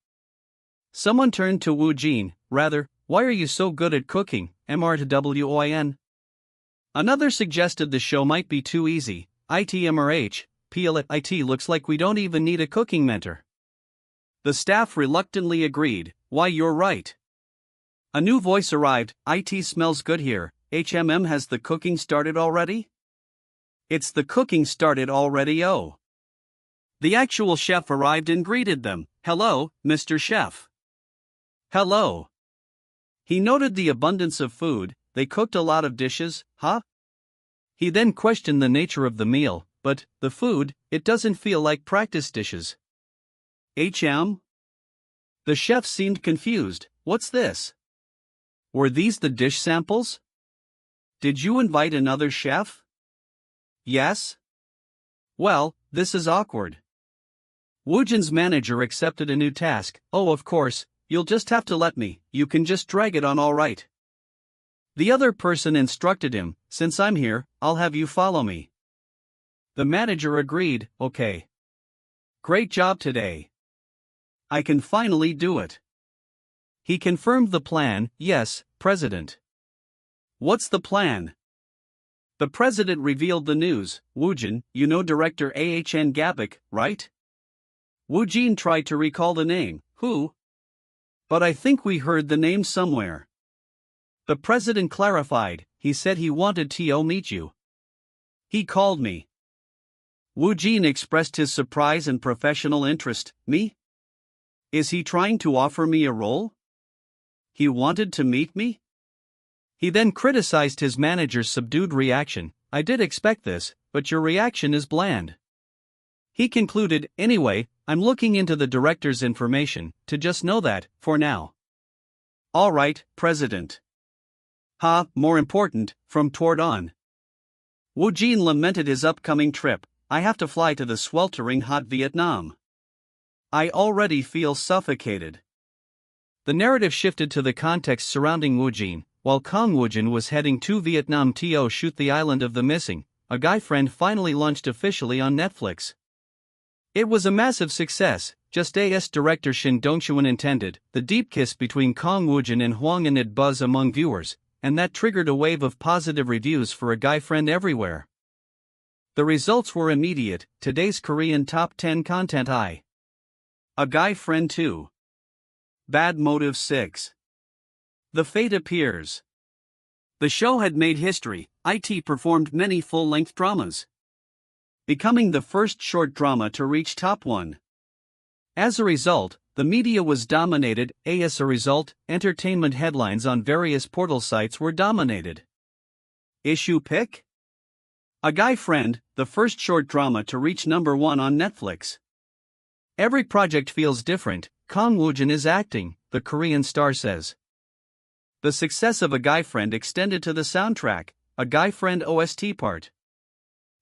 Someone turned to Woojin, rather, why are you so good at cooking, MRTWOIN? Another suggested the show might be too easy, ITMRH, PLIT looks like we don't even need a cooking mentor. The staff reluctantly agreed, why you're right. A new voice arrived, IT smells good here, has the cooking started already? It's the cooking started already oh. The actual chef arrived and greeted them, hello, Mr. Chef. Hello. He noted the abundance of food, they cooked a lot of dishes, huh? He then questioned the nature of the meal, but, the food, it doesn't feel like practice dishes. The chef seemed confused, what's this? Were these the dish samples? Did you invite another chef? Yes? Well, this is awkward. Woojin's manager accepted a new task, oh of course, you'll just have to let me, you can just drag it on alright. The other person instructed him, since I'm here, I'll have you follow me. The manager agreed, okay. Great job today. I can finally do it. He confirmed the plan. Yes, President. What's the plan? The president revealed the news. Woojin, you know director Ahn Gabik, right? Woojin tried to recall the name. Who? But I think we heard the name somewhere. The president clarified. He said he wanted to meet you. He called me. Woojin expressed his surprise and professional interest. Me? Is he trying to offer me a role? He wanted to meet me? He then criticized his manager's subdued reaction. I did expect this, but your reaction is bland. He concluded, anyway, I'm looking into the director's information, to just know that, for now. All right, President. More important, from toward on. Woojin lamented his upcoming trip. I have to fly to the sweltering hot Vietnam. I already feel suffocated. The narrative shifted to the context surrounding Woojin. While Kang Woojin was heading to Vietnam to shoot The Island of the Missing, A Guy Friend finally launched officially on Netflix. It was a massive success, just as director Shin Dong-cheon intended. The deep kiss between Kang Woojin and Hwang amid buzz among viewers, and that triggered a wave of positive reviews for A Guy Friend everywhere. The results were immediate. Today's Korean Top 10 Content A Guy Friend 2. Bad Motive 6. The Fate Appears. The show had made history. IT performed many full-length dramas, becoming the first short drama to reach top 1. As a result, the media was dominated. As a result, entertainment headlines on various portal sites were dominated. Issue pick? A Guy Friend, the first short drama to reach number 1 on Netflix. Every project feels different. Kang Woojin is acting, the Korean star says. The success of A Guy Friend extended to the soundtrack. A Guy Friend OST Part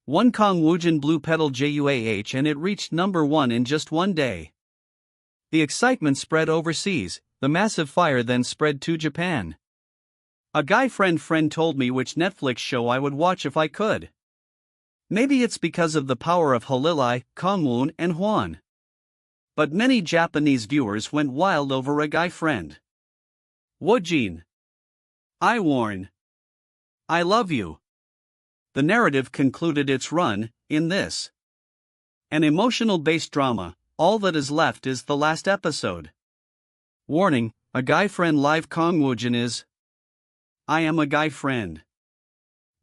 1 Kang Woojin Blue Petal JUAH, and it reached number 1 in just one day. The excitement spread overseas. The massive fire then spread to Japan. A Guy Friend told me which Netflix show I would watch if I could. Maybe it's because of the power of Halilai, Kangwon, and Hwan. But many Japanese viewers went wild over A Guy Friend. Woojin. I warn. I love you. The narrative concluded its run, in this. An emotional-based drama. All that is left is the last episode. Warning, A Guy Friend Live Kang Woojin is. I am a guy friend.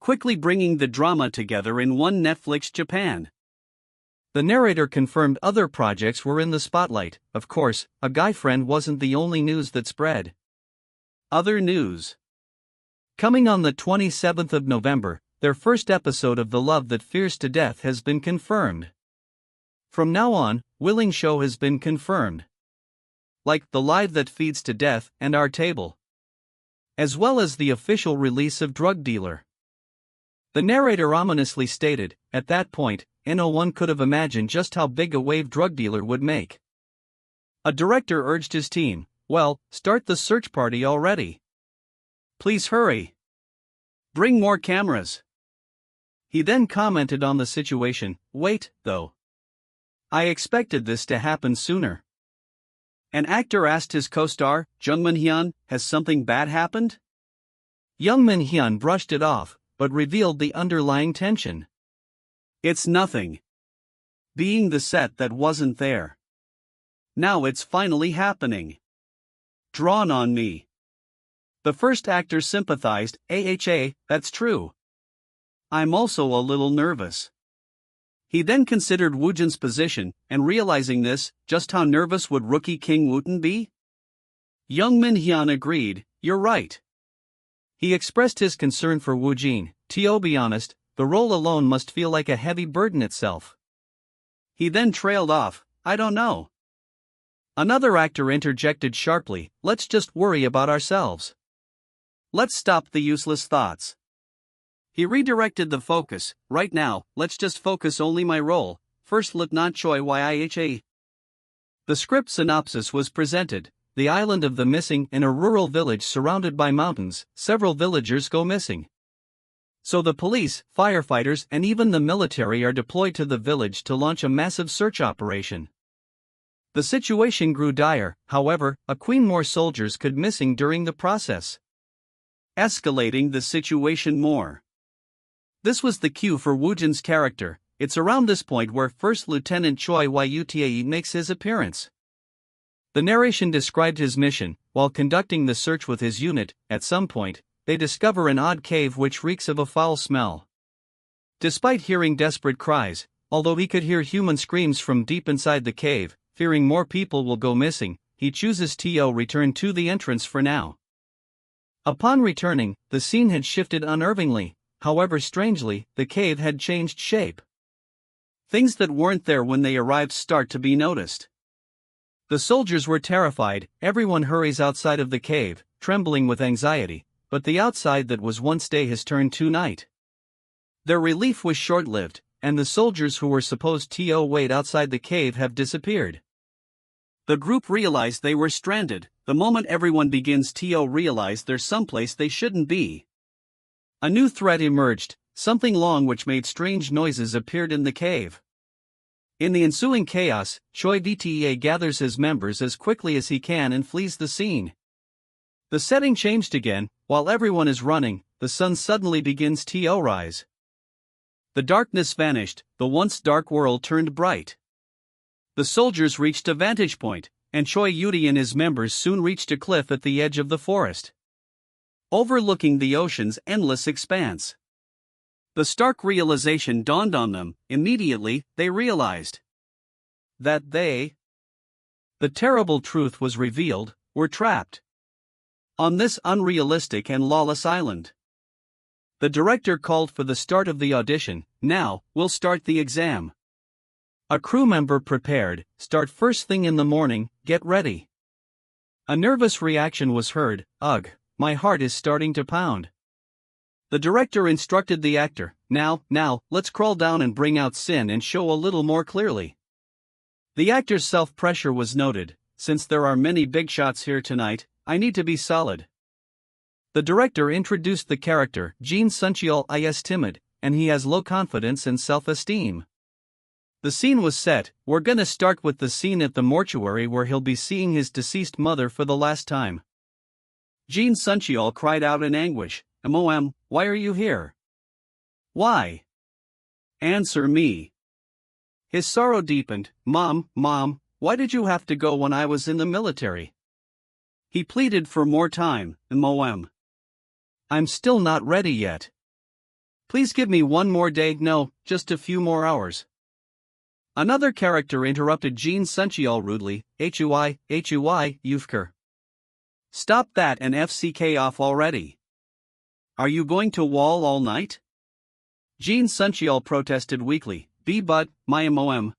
Quickly bringing the drama together in one Netflix Japan. The narrator confirmed other projects were in the spotlight. Of course, A Guy Friend wasn't the only news that spread. Other news. Coming on the 27th of November, their first episode of The Love That Fears to Death has been confirmed. From now on, Willing Show has been confirmed. Like The Live That Feeds to Death and Our Table. As well as the official release of Drug Dealer. The narrator ominously stated, at that point, no one could have imagined just how big a wave Drug Dealer would make. A director urged his team, well, start the search party already. Please hurry. Bring more cameras. He then commented on the situation, wait, though. I expected this to happen sooner. An actor asked his co-star, Jung Min-hyun, has something bad happened? Jung Min-hyun brushed it off, but revealed the underlying tension. It's nothing. Being the set that wasn't there. Now it's finally happening. Drawn on me. The first actor sympathized, that's true. I'm also a little nervous. He then considered Woojin's position, and realizing this, just how nervous would rookie Kang Woojin be? Jung Min-hyun agreed, you're right. He expressed his concern for Woojin, to be honest, the role alone must feel like a heavy burden itself. He then trailed off, I don't know. Another actor interjected sharply, let's just worry about ourselves. Let's stop the useless thoughts. He redirected the focus, right now, let's just focus only my role, first look not choi yiha. The script synopsis was presented, The Island of the Missing. In a rural village surrounded by mountains, several villagers go missing. So the police, firefighters and even the military are deployed to the village to launch a massive search operation. The situation grew dire, however, a queen more soldiers could missing during the process, escalating the situation more. This was the cue for Woojin's character. It's around this point where First Lieutenant Choi Yutae makes his appearance. The narration described his mission. While conducting the search with his unit, at some point, they discover an odd cave which reeks of a foul smell. Despite hearing desperate cries, although he could hear human screams from deep inside the cave, fearing more people will go missing, he chooses to return to the entrance for now. Upon returning, the scene had shifted unnervingly. However, strangely, the cave had changed shape. Things that weren't there when they arrived start to be noticed. The soldiers were terrified. Everyone hurries outside of the cave, trembling with anxiety, but the outside that was once day has turned to night. Their relief was short-lived, and the soldiers who were supposed to wait outside the cave have disappeared. The group realized they were stranded. The moment everyone begins to realize there's someplace they shouldn't be. A new threat emerged. Something long which made strange noises appeared in the cave. In the ensuing chaos, Choi Vta gathers his members as quickly as he can and flees the scene. The setting changed again. While everyone is running, the sun suddenly begins to rise. The darkness vanished, the once dark world turned bright. The soldiers reached a vantage point, and Choi Yutae and his members soon reached a cliff at the edge of the forest, overlooking the ocean's endless expanse. The stark realization dawned on them. Immediately, they realized that the terrible truth was revealed, were trapped on this unrealistic and lawless island. The director called for the start of the audition. Now, we'll start the exam. A crew member prepared. Start first thing in the morning, get ready. A nervous reaction was heard. Ugh, my heart is starting to pound. The director instructed the actor, now, let's crawl down and bring out sin and show a little more clearly. The actor's self-pressure was noted. Since there are many big shots here tonight, I need to be solid. The director introduced the character. Jin Suncheol is timid, and he has low confidence and self-esteem. The scene was set. We're gonna start with the scene at the mortuary where he'll be seeing his deceased mother for the last time. Jin Suncheol cried out in anguish. Mom, why are you here? Why? Answer me. His sorrow deepened. Mom, why did you have to go when I was in the military? He pleaded for more time. Mom, I'm still not ready yet. Please give me one more day. No, just a few more hours. Another character interrupted Jin Suncheol rudely. Hui, Yufker. Stop that and FCK off already. Are you going to wall all night? Jin Suncheol protested weakly. But my mom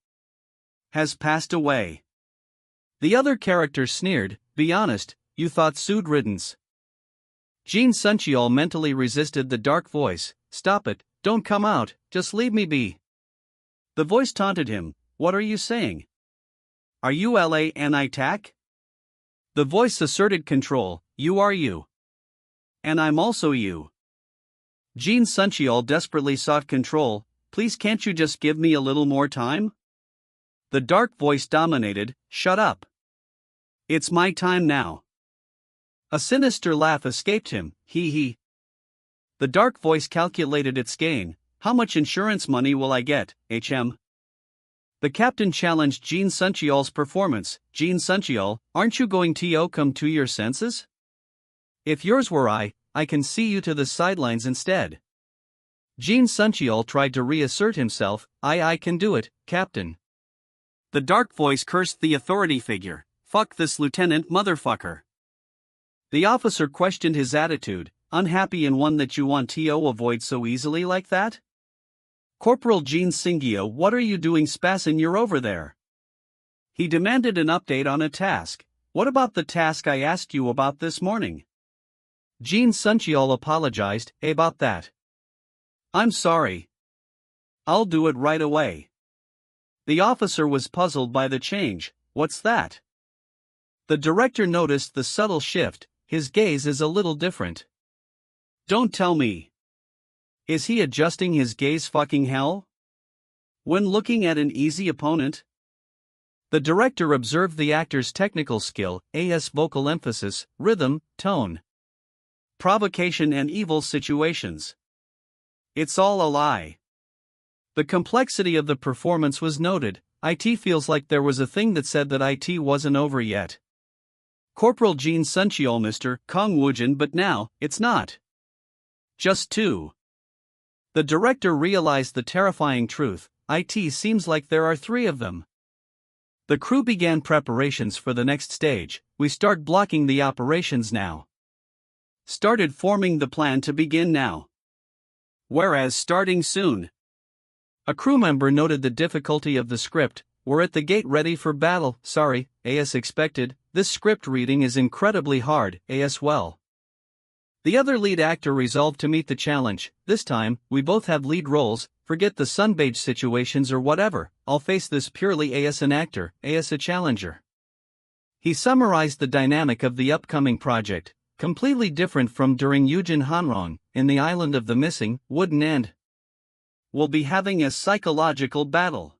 has passed away. The other character sneered. Be honest, you thought sued riddance. Jin Suncheol mentally resisted the dark voice. Stop it, don't come out, just leave me be. The voice taunted him. What are you saying? Are you LANITAC? The voice asserted control. You are you. And I'm also you. Jin Suncheol desperately sought control. Please can't you just give me a little more time? The dark voice dominated. Shut up. It's my time now. A sinister laugh escaped him. He. The dark voice calculated its gain. How much insurance money will I get, HM? The captain challenged Jin Suncheol's performance. Jin Suncheol, aren't you going to come to your senses? If yours were I can see you to the sidelines instead. Jin Suncheol tried to reassert himself. I can do it, Captain. The dark voice cursed the authority figure. Fuck this lieutenant motherfucker. The officer questioned his attitude. Unhappy in one that you want to avoid so easily like that? Corporal Jin Singyo, what are you doing spassin'? You're over there. He demanded an update on a task. What about the task I asked you about this morning? Jin Suncheol apologized. About that. I'm sorry. I'll do it right away. The officer was puzzled by the change. What's that? The director noticed the subtle shift. His gaze is a little different. Don't tell me. Is he adjusting his gaze? Fucking hell? When looking at an easy opponent? The director observed the actor's technical skill, as vocal emphasis, rhythm, tone, provocation and evil situations. It's all a lie. The complexity of the performance was noted. It feels like there was a thing that said that it wasn't over yet. Corporal Jin Suncheol Mr. Kang Woojin, but now, it's not. Just two. The director realized the terrifying truth. It seems like there are three of them. The crew began preparations for the next stage. We start blocking the operations now. Started forming the plan to begin now. Whereas starting soon. A crew member noted the difficulty of the script. We're at the gate ready for battle. Sorry, as expected, this script reading is incredibly hard, as well. The other lead actor resolved to meet the challenge. This time, we both have lead roles, forget the sunbathe situations or whatever, I'll face this purely as an actor, as a challenger. He summarized the dynamic of the upcoming project, completely different from during Yujin Hanrong, in the Island of the Missing, Wooden End. We'll be having a psychological battle.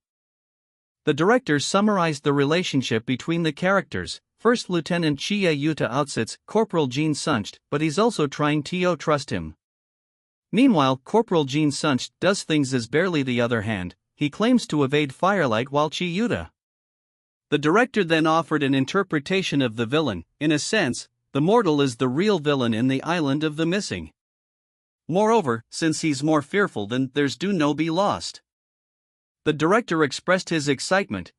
The director summarized the relationship between the characters. First Lieutenant Chia Yuta outsits Corporal Jin Suncht, but he's also trying to trust him. Meanwhile, Corporal Jin Suncht does things as barely the other hand. He claims to evade firelight while Chi Yuta. The director then offered an interpretation of the villain. In a sense, the mortal is the real villain in the Island of the Missing. Moreover, since he's more fearful than there's do no be lost. The director expressed his excitement.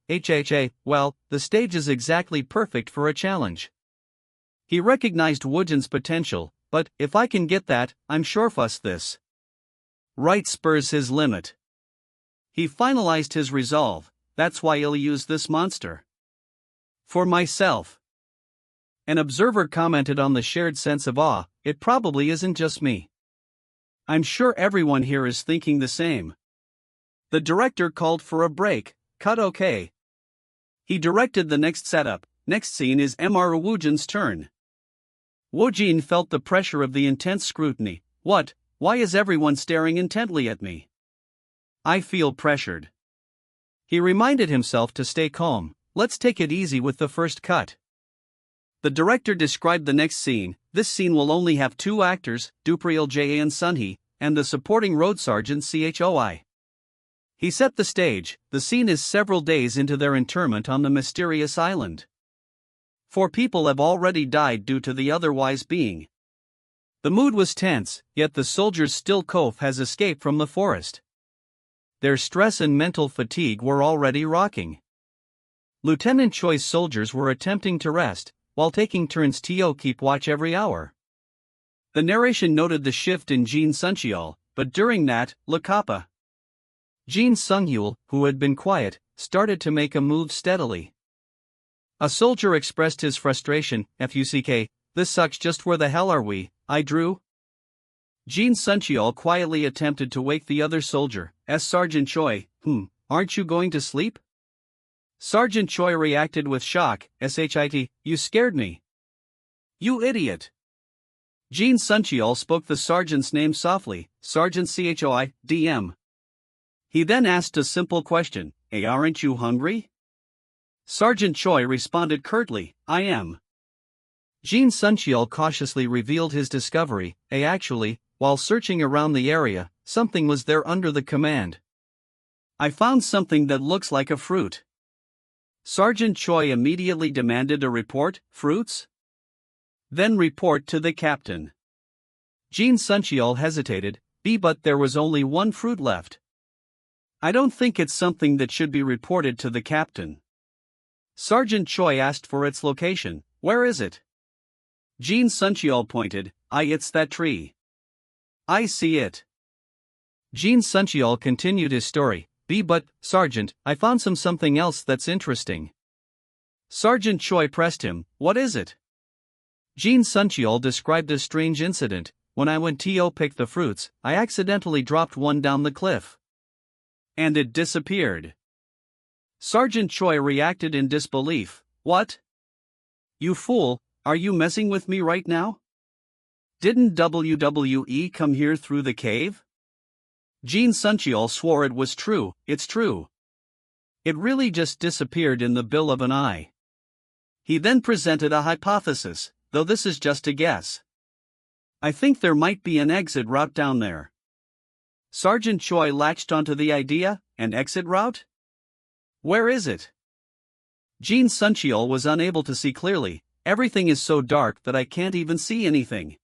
Well, the stage is exactly perfect for a challenge. He recognized Woojin's potential, but if I can get that, I'm sure fuss this. Right spurs his limit. He finalized his resolve. That's why I'll use this monster. For myself. An observer commented on the shared sense of awe. It probably isn't just me. I'm sure everyone here is thinking the same. The director called for a break. Cut okay. He directed the next setup. Next scene is Mr. Woojin's turn. Woojin felt the pressure of the intense scrutiny. What? Why is everyone staring intently at me? I feel pressured. He reminded himself to stay calm. Let's take it easy with the first cut. The director described the next scene. This scene will only have two actors, Dupriel Jan Sunhee, and the supporting road sergeant Choi. He set the stage. The scene is several days into their internment on the mysterious island. 4 people have already died due to the otherwise being. The mood was tense, yet the soldiers still has escaped from the forest. Their stress and mental fatigue were already rocking. Lieutenant Choi's soldiers were attempting to rest, while taking turns to keep watch every hour. The narration noted the shift in Jin Suncheol, but during that, Lakapa. Jin Sunghyul, who had been quiet, started to make a move steadily. A soldier expressed his frustration. Fuck, this sucks, just where the hell are we? I drew. Jin Suncheol quietly attempted to wake the other soldier. Sergeant Choi, aren't you going to sleep? Sergeant Choi reacted with shock. Shit, you scared me. You idiot. Jin Suncheol spoke the sergeant's name softly. Sergeant Choi, DM. He then asked a simple question. Hey, aren't you hungry? Sergeant Choi responded curtly, I am. Jin Suncheol cautiously revealed his discovery. Actually, while searching around the area, something was there under the command. I found something that looks like a fruit. Sergeant Choi immediately demanded a report. Fruits? Then report to the captain. Jin Suncheol hesitated. But there was only one fruit left. I don't think it's something that should be reported to the captain. Sergeant Choi asked for its location. Where is it? Jin Suncheol pointed. It's that tree. I see it. Jin Suncheol continued his story. But, Sergeant, I found something else that's interesting. Sergeant Choi pressed him. What is it? Jin Suncheol described a strange incident. When I went to pick the fruits, I accidentally dropped one down the cliff. And it disappeared. Sergeant Choi reacted in disbelief. What? You fool, are you messing with me right now? Didn't WWE come here through the cave? Jin Suncheol swore it was true. It's true. It really just disappeared in the bill of an eye. He then presented a hypothesis, though this is just a guess. I think there might be an exit route down there. Sergeant Choi latched onto the idea, an exit route? Where is it? Jin Suncheol was unable to see clearly. Everything is so dark that I can't even see anything.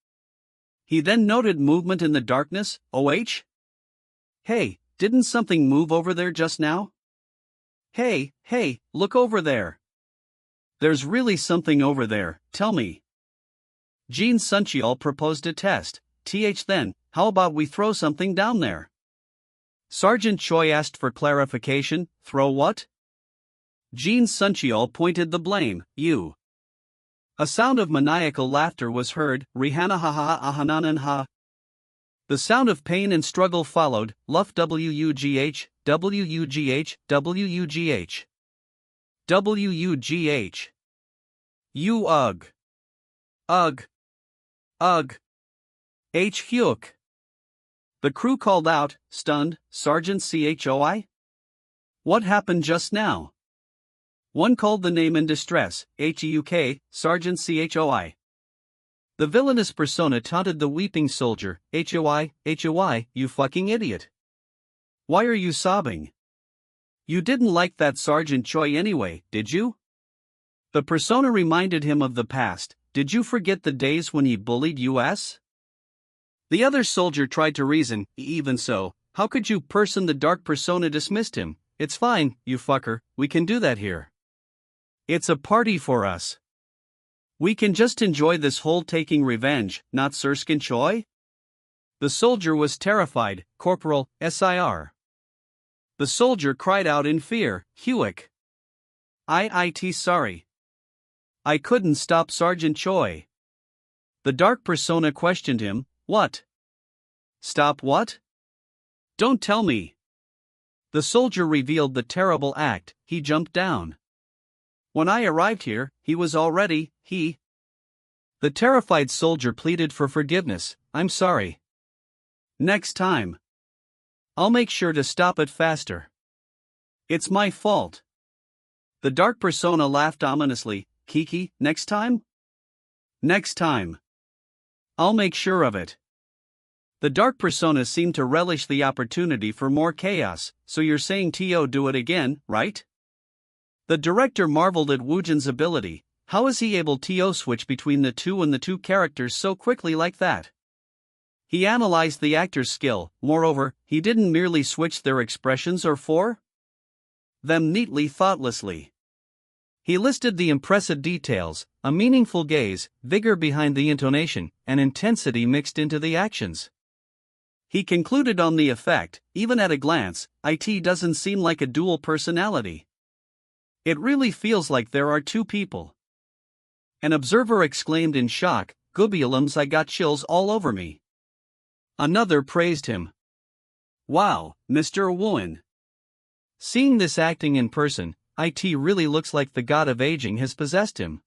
He then noted movement in the darkness. OH? Hey, didn't something move over there just now? Hey, look over there. There's really something over there, tell me. Jin Suncheol proposed a test. Then, how about we throw something down there? Sergeant Choi asked for clarification. Throw what? Jin Suncheol pointed the blame. You. A sound of maniacal laughter was heard. Rihanna ha ha ha ahananan ha. The sound of pain and struggle followed. Luff WUGH, WUGH, WUGH. WUGH. You ugh. Ugh. Ugh. H. Hyuk. The crew called out, stunned, Sergeant Choi? What happened just now? One called the name in distress, HEUK, Sergeant Choi. The villainous persona taunted the weeping soldier, HOI, you fucking idiot. Why are you sobbing? You didn't like that Sergeant Choi anyway, did you? The persona reminded him of the past. Did you forget the days when he bullied us? The other soldier tried to reason. Even so, how could you person? The dark persona dismissed him. It's fine, you fucker, we can do that here. It's a party for us. We can just enjoy this whole taking revenge, not Serskin Choi? The soldier was terrified. Corporal, SIR. The soldier cried out in fear. Hewick. Sorry. I couldn't stop Sergeant Choi. The dark persona questioned him. What? Stop what? Don't tell me. The soldier revealed the terrible act. He jumped down. When I arrived here, he was already. The terrified soldier pleaded for forgiveness. I'm sorry. Next time. I'll make sure to stop it faster. It's my fault. The dark persona laughed ominously. Kiki, next time? Next time. I'll make sure of it. The dark persona seemed to relish the opportunity for more chaos. So you're saying T.O. do it again, right? The director marveled at Woojin's ability. How is he able to switch between the two characters so quickly like that? He analyzed the actor's skill. Moreover, he didn't merely switch their expressions or for them neatly thoughtlessly. He listed the impressive details, a meaningful gaze, vigor behind the intonation, and intensity mixed into the actions. He concluded on the effect. Even at a glance, it doesn't seem like a dual personality. It really feels like there are two people. An observer exclaimed in shock, Gubialums, I got chills all over me. Another praised him. Wow, Mr. Woon. Seeing this acting in person, it really looks like the god of aging has possessed him.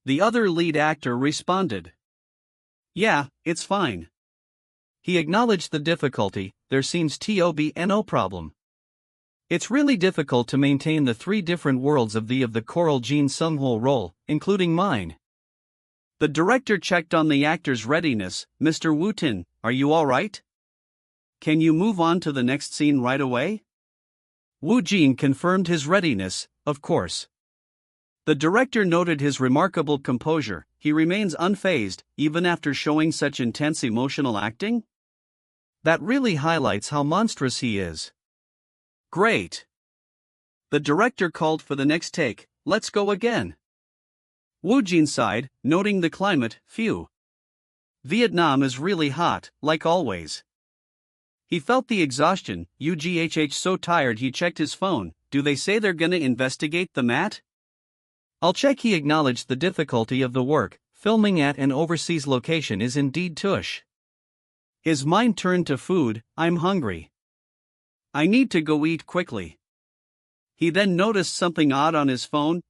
The other lead actor responded. Yeah, it's fine. He acknowledged the difficulty. There seems to be no problem. It's really difficult to maintain the three different worlds of the choral Jin Sung-ho role, including mine. The director checked on the actor's readiness. Mr. Wooten, are you alright? Can you move on to the next scene right away? Woojin confirmed his readiness, of course. The director noted his remarkable composure. He remains unfazed, even after showing such intense emotional acting? That really highlights how monstrous he is. Great. The director called for the next take. Let's go again. Woojin sighed, noting the climate. Phew. Vietnam is really hot, like always. He felt the exhaustion. So tired he checked his phone. Do they say they're gonna investigate the mat? I'll check. He acknowledged the difficulty of the work. Filming at an overseas location is indeed tush. His mind turned to food. I'm hungry. I need to go eat quickly. He then noticed something odd on his phone.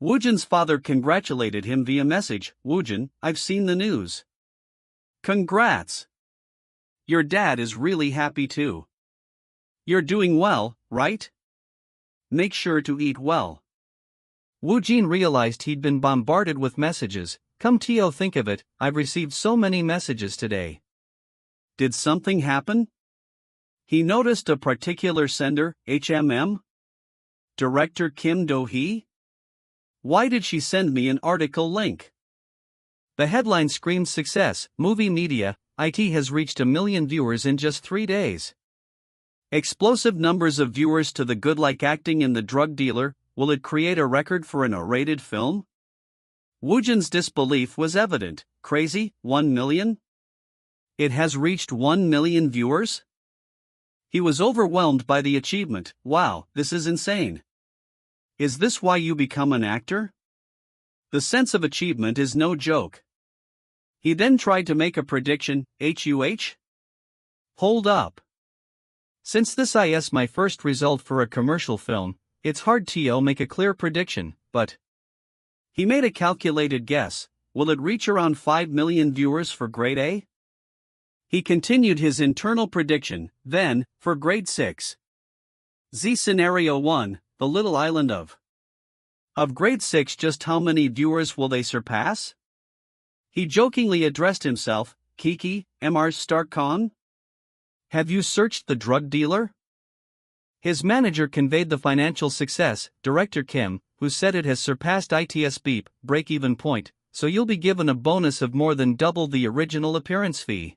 Woojin's father congratulated him via message. Woojin, I've seen the news. Congrats. Your dad is really happy too. You're doing well, right? Make sure to eat well. Woojin realized he'd been bombarded with messages. Come Teo, think of it, I've received so many messages today. Did something happen? He noticed a particular sender, Director Kim Do-hee? Why did she send me an article link? The headline screams success, movie media, IT has reached 1 million viewers in just 3 days. Explosive numbers of viewers to the good, like acting in The Drug Dealer. Will it create a record for an R-rated film? Woojin's disbelief was evident. Crazy, 1 million? It has reached 1 million viewers? He was overwhelmed by the achievement. Wow, this is insane. Is this why you become an actor? The sense of achievement is no joke. He then tried to make a prediction. Hold up. Since this is my first result for a commercial film, it's hard to make a clear prediction, but he made a calculated guess. Will it reach around 5 million viewers for grade A? He continued his internal prediction. Then, for grade 6. Z scenario 1, the little island of grade 6, just how many viewers will they surpass? He jokingly addressed himself. Kiki, MR's Star Khan? Have you searched The Drug Dealer? His manager conveyed the financial success, Director Kim, who said it has surpassed its beep break-even point, so you'll be given a bonus of more than double the original appearance fee.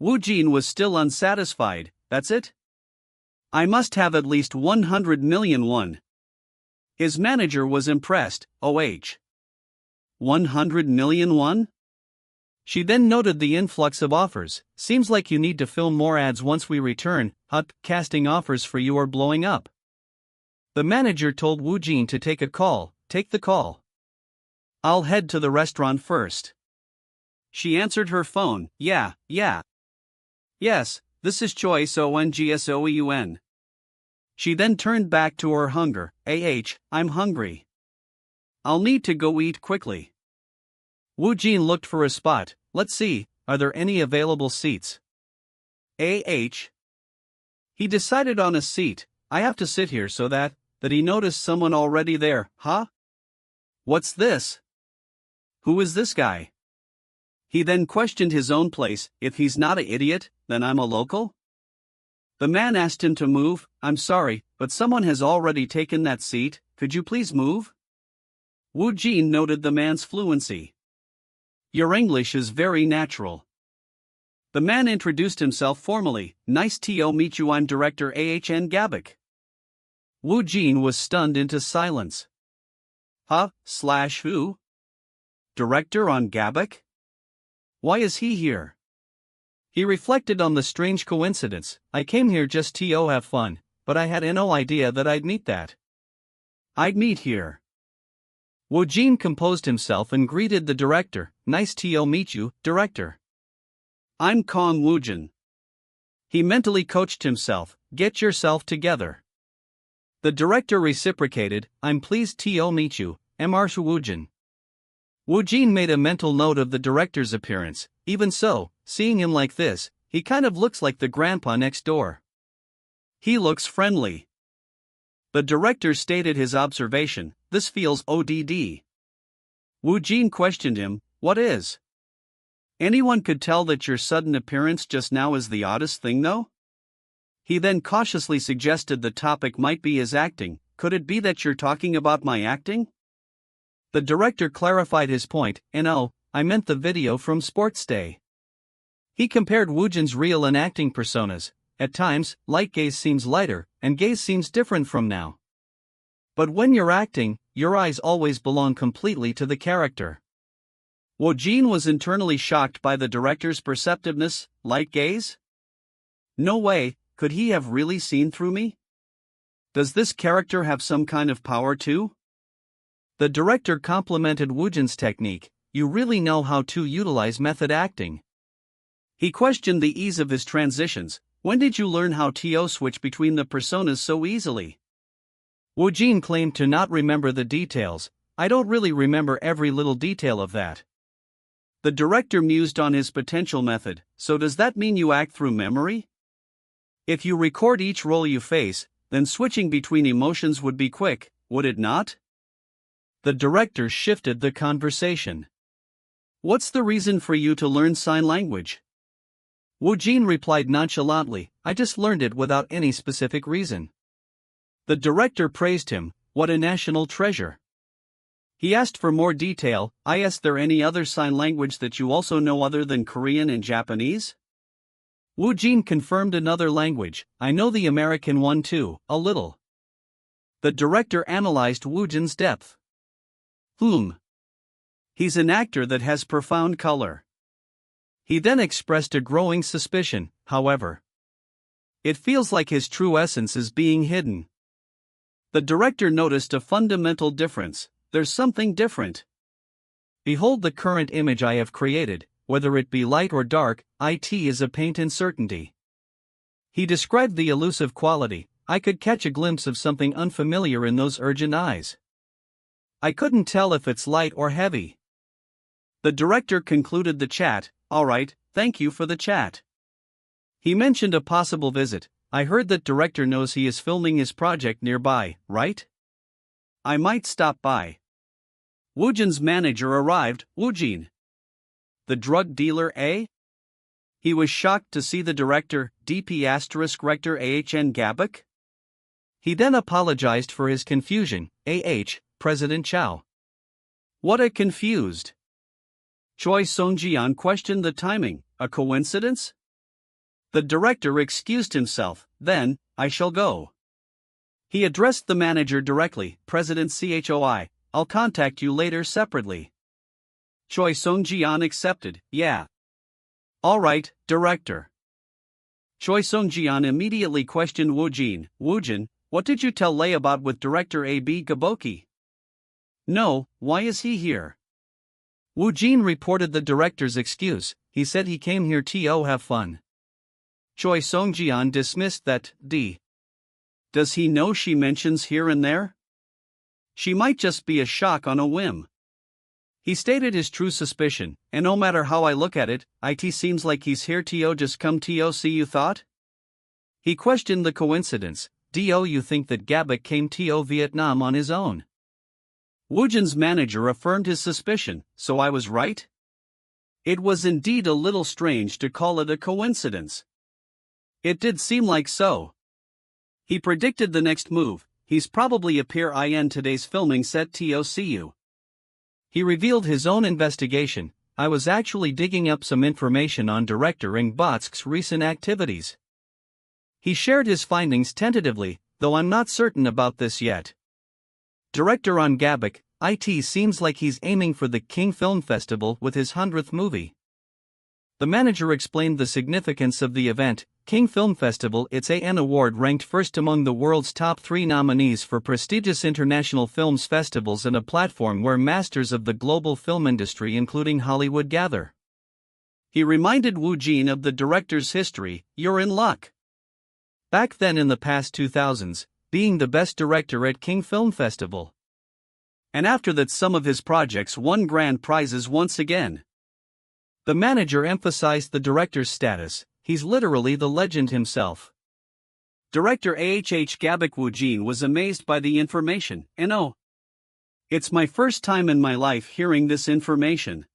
Woojin was still unsatisfied. That's it? I must have at least 100 million won. His manager was impressed. 100 million won? She then noted the influx of offers. Seems like you need to film more ads once we return. Casting offers for you are blowing up. The manager told Woojin to take a call. Take the call. I'll head to the restaurant first. She answered her phone. Yeah. Yes, this is Choi Songsoeun. She then turned back to her hunger. I'm hungry. I'll need to go eat quickly. Woojin looked for a spot. Let's see, are there any available seats? He decided on a seat. I have to sit here, so that he noticed someone already there. Huh? What's this? Who is this guy? He then questioned his own place. If he's not an idiot, then I'm a local? The man asked him to move. I'm sorry, but someone has already taken that seat. Could you please move? Woojin noted the man's fluency. Your English is very natural. The man introduced himself formally. Nice to meet you, I'm Director Ahn Gabak. Woojin was stunned into silence. Who? Director on Gabak? Why is he here? He reflected on the strange coincidence. I came here just to have fun, but I had no idea that I'd meet here. Woojin composed himself and greeted the director. Nice to meet you, Director. I'm Kang Woojin. He mentally coached himself. Get yourself together. The director reciprocated. I'm pleased to meet you, Mr. Woojin. Woojin made a mental note of the director's appearance. Even so, seeing him like this, he kind of looks like the grandpa next door. He looks friendly. The director stated his observation. This feels ODD. Woojin questioned him. What is? Anyone could tell that your sudden appearance just now is the oddest thing, though? He then cautiously suggested the topic might be his acting. Could it be that you're talking about my acting? The director clarified his point. No, I meant the video from Sports Day. He compared Woojin's real and acting personas. At times, light gaze seems lighter, and gaze seems different from now. But when you're acting, your eyes always belong completely to the character. Woojin was internally shocked by the director's perceptiveness. Light gaze? No way, could he have really seen through me? Does this character have some kind of power too? The director complimented Woojin's technique. You really know how to utilize method acting. He questioned the ease of his transitions. When did you learn how to switch between the personas so easily? Woojin claimed to not remember the details. I don't really remember every little detail of that. The director mused on his potential method. So does that mean you act through memory? If you record each role you face, then switching between emotions would be quick, would it not? The director shifted the conversation. What's the reason for you to learn sign language? Woojin replied nonchalantly, I just learned it without any specific reason. The director praised him, what a national treasure. He asked for more detail, I asked there any other sign language that you also know other than Korean and Japanese? Woojin confirmed another language, I know the American one too, a little. The director analyzed Woojin's depth. He's an actor that has profound color. He then expressed a growing suspicion, however. It feels like his true essence is being hidden. The director noticed a fundamental difference, there's something different. Behold the current image I have created, whether it be light or dark, it is a paint uncertainty. He described the elusive quality, I could catch a glimpse of something unfamiliar in those urgent eyes. I couldn't tell if it's light or heavy. The director concluded the chat, alright, thank you for the chat. He mentioned a possible visit, I heard that director knows he is filming his project nearby, right? I might stop by. Woojin's manager arrived, Woojin. The drug dealer, eh? He was shocked to see the director, DP** Rector Ahn Gabak. He then apologized for his confusion, President Chow. What a confused. Choi Sung-jian questioned the timing, a coincidence? The director excused himself, then, I shall go. He addressed the manager directly, President Choi, I'll contact you later separately. Choi Sung-jian accepted, yeah. Alright, director. Choi Sung-jian immediately questioned Woojin, Woojin, what did you tell Lei about with director A.B. Gaboki? No, why is he here? Woojin reported the director's excuse, he said he came here to have fun. Choi Sung-jian dismissed that, Does he know she mentions here and there? She might just be a shock on a whim. He stated his true suspicion, and no matter how I look at it, it seems like he's here to just come to see you thought? He questioned the coincidence, you think that Gabak came to Vietnam on his own? Woojin's manager affirmed his suspicion, so I was right? It was indeed a little strange to call it a coincidence. It did seem like so. He predicted the next move, he's probably appear in today's filming set TOCU. He revealed his own investigation, I was actually digging up some information on director Ng Botsk's recent activities. He shared his findings tentatively, though I'm not certain about this yet. Director Ahn Gabak, it seems like he's aiming for the King Film Festival with his 100th movie. The manager explained the significance of the event. King Film Festival, it's an award ranked first among the world's top 3 nominees for prestigious international films festivals and a platform where masters of the global film industry including Hollywood gather. He reminded Woojin of the director's history, you're in luck. Back then in the past 2000s, being the best director at King Film Festival. And after that some of his projects won grand prizes once again. The manager emphasized the director's status, he's literally the legend himself. Director Gabak Woojin was amazed by the information, and it's my first time in my life hearing this information.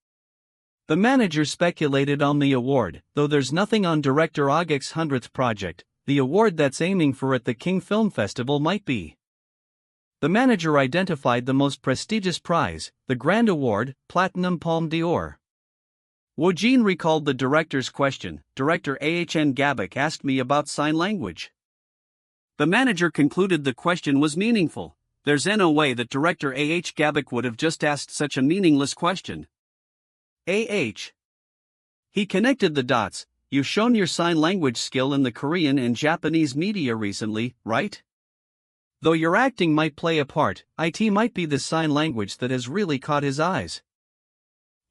The manager speculated on the award, though there's nothing on director Agak's 100th project, the award that's aiming for at the King Film Festival might be. The manager identified the most prestigious prize, the Grand Award, Platinum Palme d'Or. Woojin recalled the director's question, Director Ahn Gabak asked me about sign language. The manager concluded the question was meaningful, there's no way that director Gabak would have just asked such a meaningless question. He connected the dots, you've shown your sign language skill in the Korean and Japanese media recently, right? Though your acting might play a part, it might be the sign language that has really caught his eyes.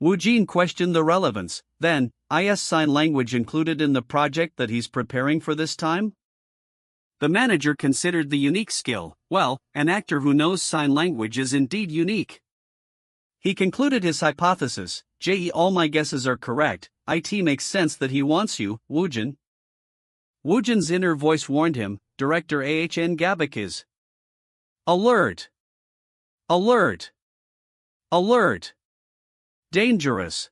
Woojin questioned the relevance, then, is sign language included in the project that he's preparing for this time? The manager considered the unique skill, well, an actor who knows sign language is indeed unique. He concluded his hypothesis, all my guesses are correct, it makes sense that he wants you, Woojin. Woojin's inner voice warned him, Director Ahn Gabak is. Alert! Alert! Alert! Dangerous!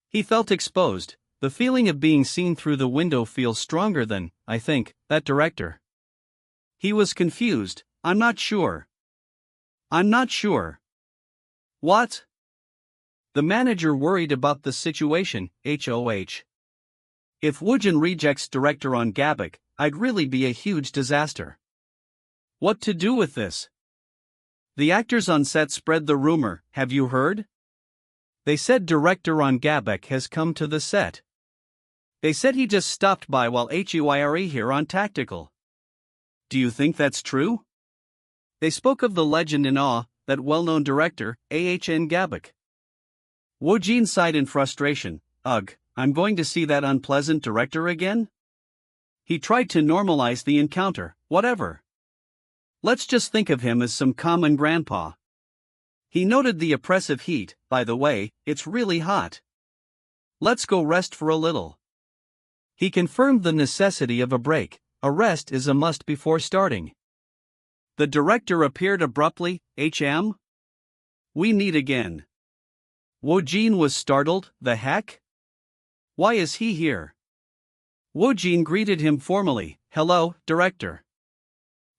He felt exposed. The feeling of being seen through the window feels stronger than, I think, that director. He was confused. I'm not sure. I'm not sure. What? The manager worried about the situation, HOH. If Woojin rejects director on Gabak, I'd really be a huge disaster. What to do with this? The actors on set spread the rumor, have you heard? They said director on Gabak has come to the set. They said he just stopped by while HUIRE here on Tactical. Do you think that's true? They spoke of the legend in awe, that well-known director, Ahn Gabak. Woojin sighed in frustration, ugh, I'm going to see that unpleasant director again? He tried to normalize the encounter, whatever. Let's just think of him as some common grandpa. He noted the oppressive heat, by the way, it's really hot. Let's go rest for a little. He confirmed the necessity of a break. A rest is a must before starting. The director appeared abruptly, HM? We meet again. Woojin was startled, the heck? Why is he here? Woojin greeted him formally, hello, director.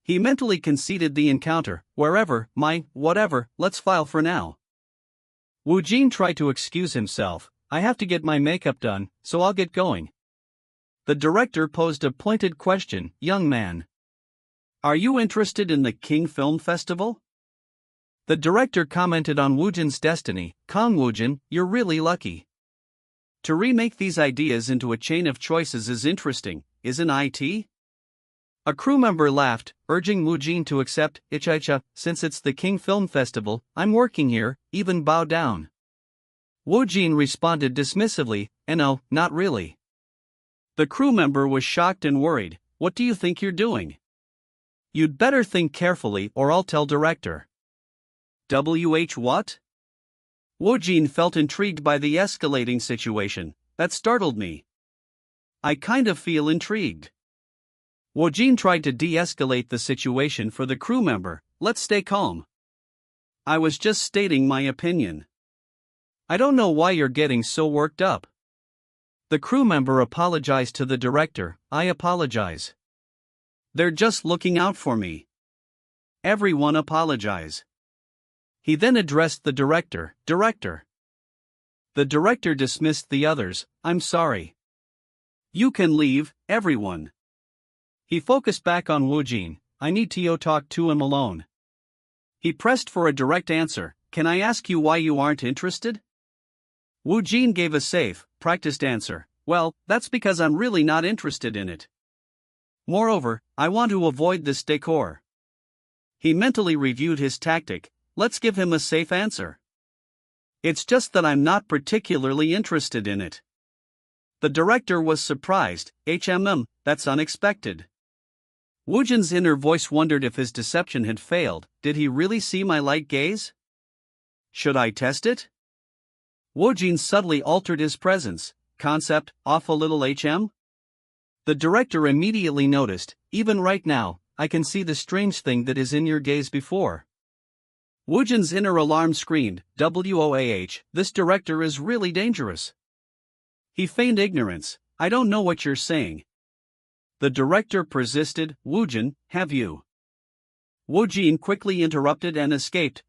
He mentally conceded the encounter, wherever, whatever, let's file for now. Woojin tried to excuse himself, I have to get my makeup done, so I'll get going. The director posed a pointed question, young man. Are you interested in the King Film Festival? The director commented on Woojin's destiny, Kang Woojin, you're really lucky. To remake these ideas into a chain of choices is interesting, isn't it? A crew member laughed, urging Woojin to accept, Icha, since it's the King Film Festival, I'm working here, even bow down. Woojin responded dismissively, no, not really. The crew member was shocked and worried, what do you think you're doing? You'd better think carefully or I'll tell director. What? Woojin felt intrigued by the escalating situation, that startled me. I kind of feel intrigued. Woojin tried to de-escalate the situation for the crew member, let's stay calm. I was just stating my opinion. I don't know why you're getting so worked up. The crew member apologized to the director, I apologize. They're just looking out for me. Everyone apologize. He then addressed the director, Director. The director dismissed the others, I'm sorry. You can leave, everyone. He focused back on Woojin, I need to talk to him alone. He pressed for a direct answer, can I ask you why you aren't interested? Woojin gave a safe, practiced answer, well, that's because I'm really not interested in it. Moreover, I want to avoid this decor. He mentally reviewed his tactic, let's give him a safe answer. It's just that I'm not particularly interested in it. The director was surprised, that's unexpected. Woojin's inner voice wondered if his deception had failed, did he really see my light gaze? Should I test it? Woojin subtly altered his presence, concept, off a little The director immediately noticed, even right now, I can see the strange thing that is in your gaze before. Woojin's inner alarm screamed, this director is really dangerous. He feigned ignorance, I don't know what you're saying. The director persisted, Woojin, have you? Woojin quickly interrupted and escaped,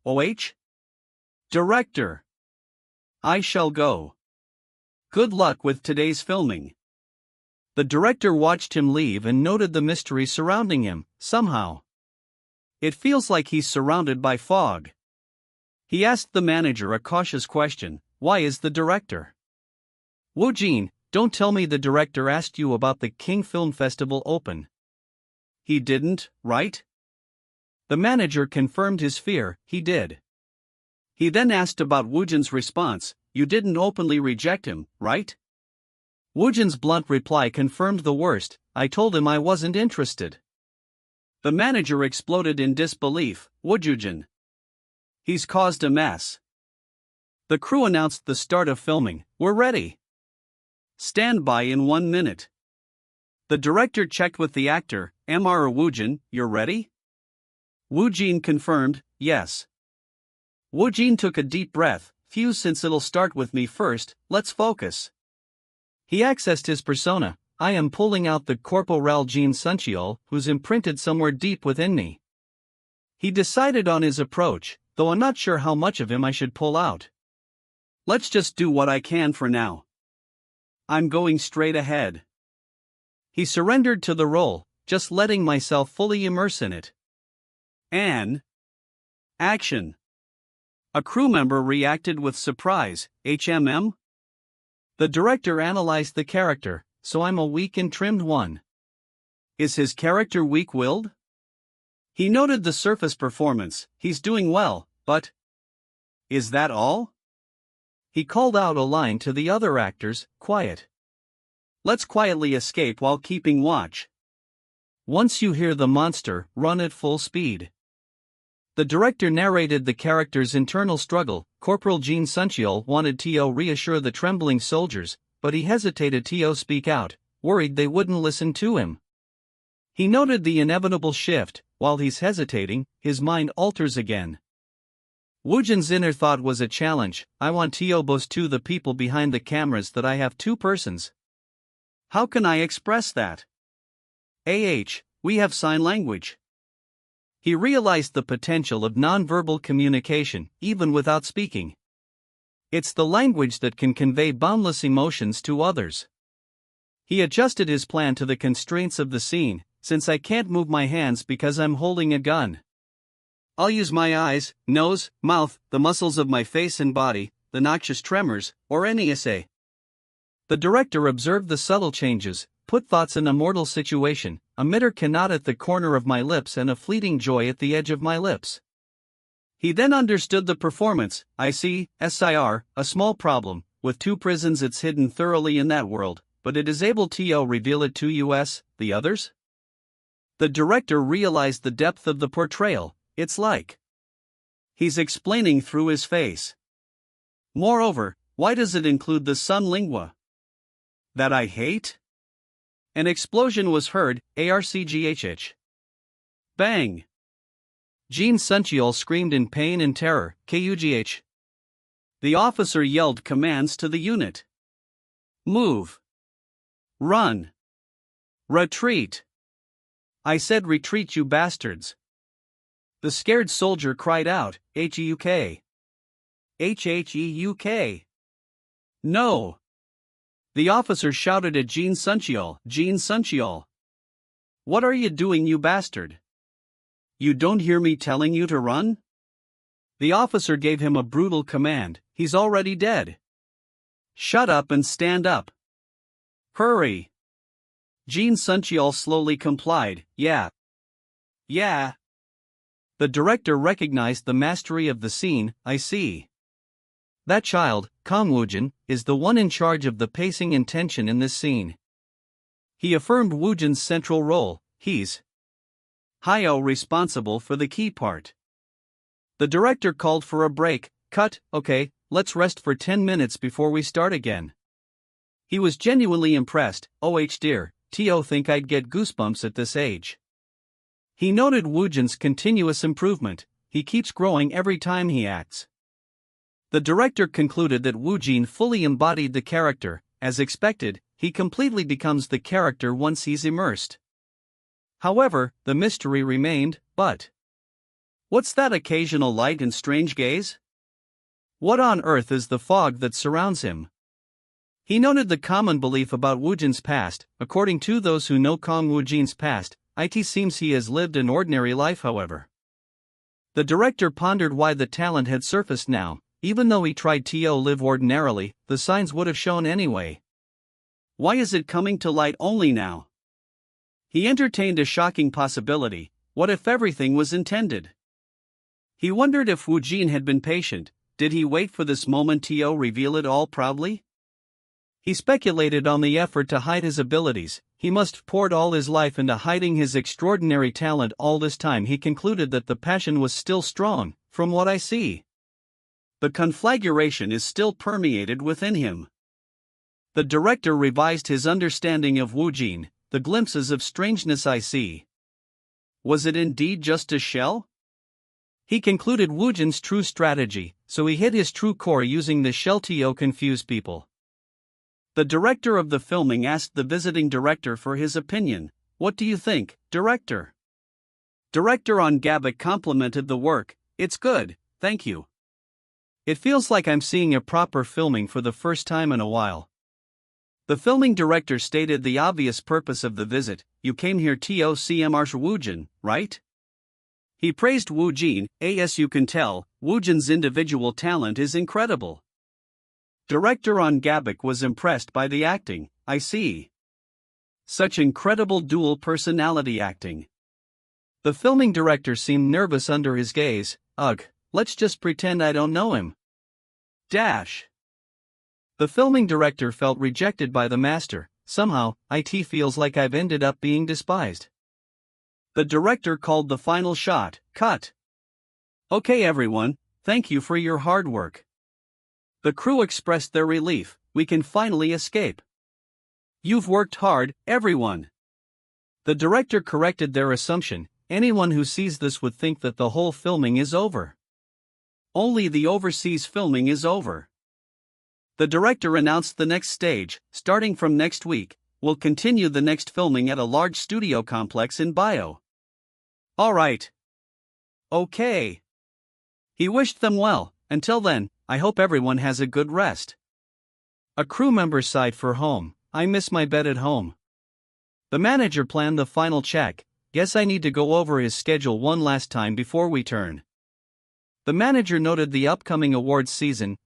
Director. I shall go. Good luck with today's filming. The director watched him leave and noted the mystery surrounding him, somehow. It feels like he's surrounded by fog. He asked the manager a cautious question, why is the director? Woojin, don't tell me the director asked you about the King Film Festival Open. He didn't, right? The manager confirmed his fear, he did. He then asked about Woojin's response, you didn't openly reject him, right? Woojin's blunt reply confirmed the worst, I told him I wasn't interested. The manager exploded in disbelief, Woojin. He's caused a mess. The crew announced the start of filming, we're ready. Stand by in 1 minute. The director checked with the actor, Mr. Woojin, you're ready? Woojin confirmed, yes. Woojin took a deep breath, phew, since it'll start with me first, let's focus. He accessed his persona. I am pulling out the corporal Jin Suncheol, who's imprinted somewhere deep within me. He decided on his approach, though I'm not sure how much of him I should pull out. Let's just do what I can for now. I'm going straight ahead. He surrendered to the role, just letting myself fully immerse in it. And action. A crew member reacted with surprise. HMM? The director analyzed the character, so I'm a weak and trimmed one. Is his character weak-willed? He noted the surface performance, he's doing well, but is that all? He called out a line to the other actors, quiet. Let's quietly escape while keeping watch. Once you hear the monster, run at full speed. The director narrated the character's internal struggle. Corporal Jin Suncheol wanted to reassure the trembling soldiers, but he hesitated to speak out, worried they wouldn't listen to him. He noted the inevitable shift. While he's hesitating, his mind alters again. Woojin's inner thought was a challenge. I want to boast to the people behind the cameras that I have two persons. How can I express that? We have sign language. He realized the potential of nonverbal communication, even without speaking. It's the language that can convey boundless emotions to others. He adjusted his plan to the constraints of the scene. Since I can't move my hands because I'm holding a gun, I'll use my eyes, nose, mouth, the muscles of my face and body, the noxious tremors, or any essay. The director observed the subtle changes, put thoughts in a mortal situation, a bitter cannot at the corner of my lips and a fleeting joy at the edge of my lips. He then understood the performance. I see, SIR, a small problem, with two prisons it's hidden thoroughly in that world, but it is able to reveal it to us, the others? The director realized the depth of the portrayal. It's like he's explaining through his face. Moreover, why does it include the sun lingua? That I hate? An explosion was heard, ARCGHH. Bang! Jin Suncheol screamed in pain and terror, KUGH. The officer yelled commands to the unit. Move. Run. Retreat. I said retreat, you bastards. The scared soldier cried out, HEUK. HHEUK. No. The officer shouted at Jin Suncheol, Jin Suncheol. What are you doing, you bastard? You don't hear me telling you to run? The officer gave him a brutal command, he's already dead. Shut up and stand up. Hurry. Jin Suncheol slowly complied, yeah. Yeah. The director recognized the mastery of the scene. I see. That child, Kang Woojin, is the one in charge of the pacing and tension in this scene. He affirmed Woojin's central role. He's responsible for the key part. The director called for a break. Cut. Okay, let's rest for 10 minutes before we start again. He was genuinely impressed. Dear, think I'd get goosebumps at this age. He noted Woojin's continuous improvement. He keeps growing every time he acts. The director concluded that Woojin fully embodied the character. As expected, he completely becomes the character once he's immersed. However, the mystery remained, but what's that occasional light and strange gaze? What on earth is the fog that surrounds him? He noted the common belief about Woojin's past. According to those who know Kang Woojin's past, it seems he has lived an ordinary life, however. The director pondered why the talent had surfaced now. Even though he tried to live ordinarily, the signs would have shown anyway. Why is it coming to light only now? He entertained a shocking possibility. What if everything was intended? He wondered if Woojin had been patient. Did he wait for this moment to reveal it all proudly? He speculated on the effort to hide his abilities. He must have poured all his life into hiding his extraordinary talent. All this time he concluded that the passion was still strong, from what I see. The conflagration is still permeated within him. The director revised his understanding of Woojin. the glimpses of strangeness I see. Was it indeed just a shell? He concluded Woojin's true strategy, so he hid his true core using the shell to confuse people. The director of the filming asked the visiting director for his opinion. What do you think, director? Director on Gabak complimented the work. It's good, thank you. It feels like I'm seeing a proper filming for the first time in a while. The filming director stated the obvious purpose of the visit. You came here to see Woojin, right? He praised Woojin. As you can tell, Woojin's individual talent is incredible. Director on Gabak was impressed by the acting. I see. Such incredible dual personality acting. The filming director seemed nervous under his gaze. Ugh, let's just pretend I don't know him. Dash. The filming director felt rejected by the master. Somehow, it feels like I've ended up being despised. The director called the final shot. Cut. Okay everyone, thank you for your hard work. The crew expressed their relief. We can finally escape. You've worked hard, everyone. The director corrected their assumption. Anyone who sees this would think that the whole filming is over. Only the overseas filming is over. The director announced the next stage, starting from next week, we'll continue the next filming at a large studio complex in Bio. Alright. Okay. He wished them well. Until then, I hope everyone has a good rest. A crew member sighed for home. I miss my bed at home. The manager planned the final check. Guess I need to go over his schedule one last time before we turn. The manager noted the upcoming awards season.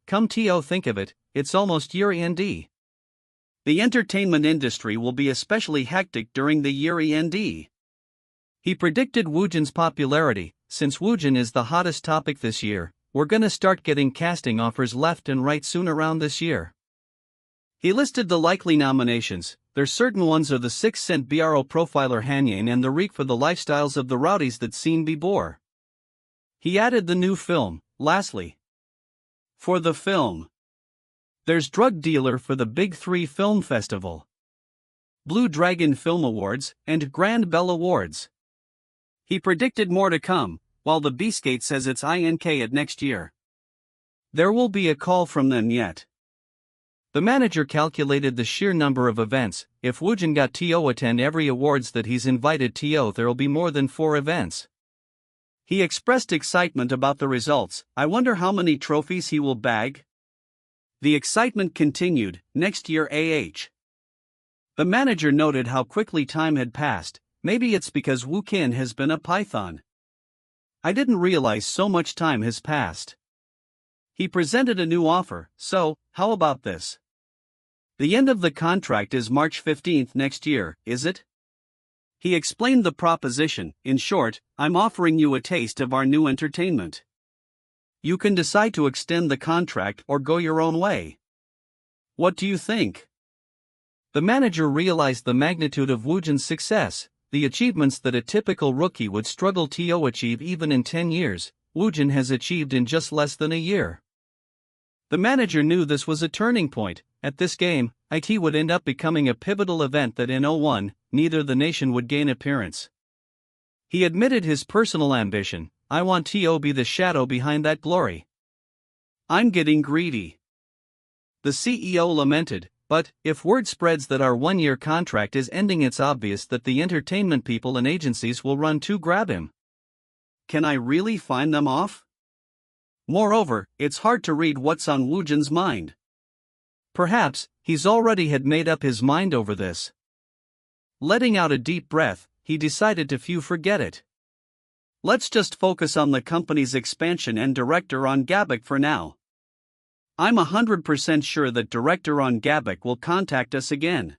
Come to think of it, it's almost year-end. The entertainment industry will be especially hectic during the year-end. He predicted Woojin's popularity. Since Woojin is the hottest topic this year, we're gonna start getting casting offers left and right soon around this year. He listed the likely nominations. There's certain ones are the 6-cent BRO profiler Hanyin and the reek for the lifestyles of the rowdies that seen before. He added the new film, lastly. For the film. There's Drug Dealer for the Big 3 Film Festival, Blue Dragon Film Awards, and Grand Bell Awards. He predicted more to come, while the Beastgate says it's INK at next year. There will be a call from them yet. The manager calculated the sheer number of events. If Woojin got to attend every awards that he's invited to, there'll be more than 4 events. He expressed excitement about the results. I wonder how many trophies he will bag. The excitement continued. Next year The manager noted how quickly time had passed. Maybe it's because Woojin has been a python. I didn't realize so much time has passed. He presented a new offer. So, how about this? The end of the contract is March 15th next year, is it? He explained the proposition. In short, I'm offering you a taste of our new entertainment. You can decide to extend the contract or go your own way. What do you think? The manager realized the magnitude of Woojin's success, the achievements that a typical rookie would struggle to achieve even in 10 years, Woojin has achieved in just less than a year. The manager knew this was a turning point. At this game, IT would end up becoming a pivotal event that in 01, neither the nation would gain appearance. He admitted his personal ambition. I want to be the shadow behind that glory. I'm getting greedy. The CEO lamented, but if word spreads that our 1-year contract is ending, it's obvious that the entertainment people and agencies will run to grab him. Can I really find them off? Moreover, it's hard to read what's on Woojin's mind. Perhaps, he's already had made up his mind over this. Letting out a deep breath, he decided to forget it. Let's just focus on the company's expansion and director on Gabak for now. I'm 100% sure that director on Gabak will contact us again.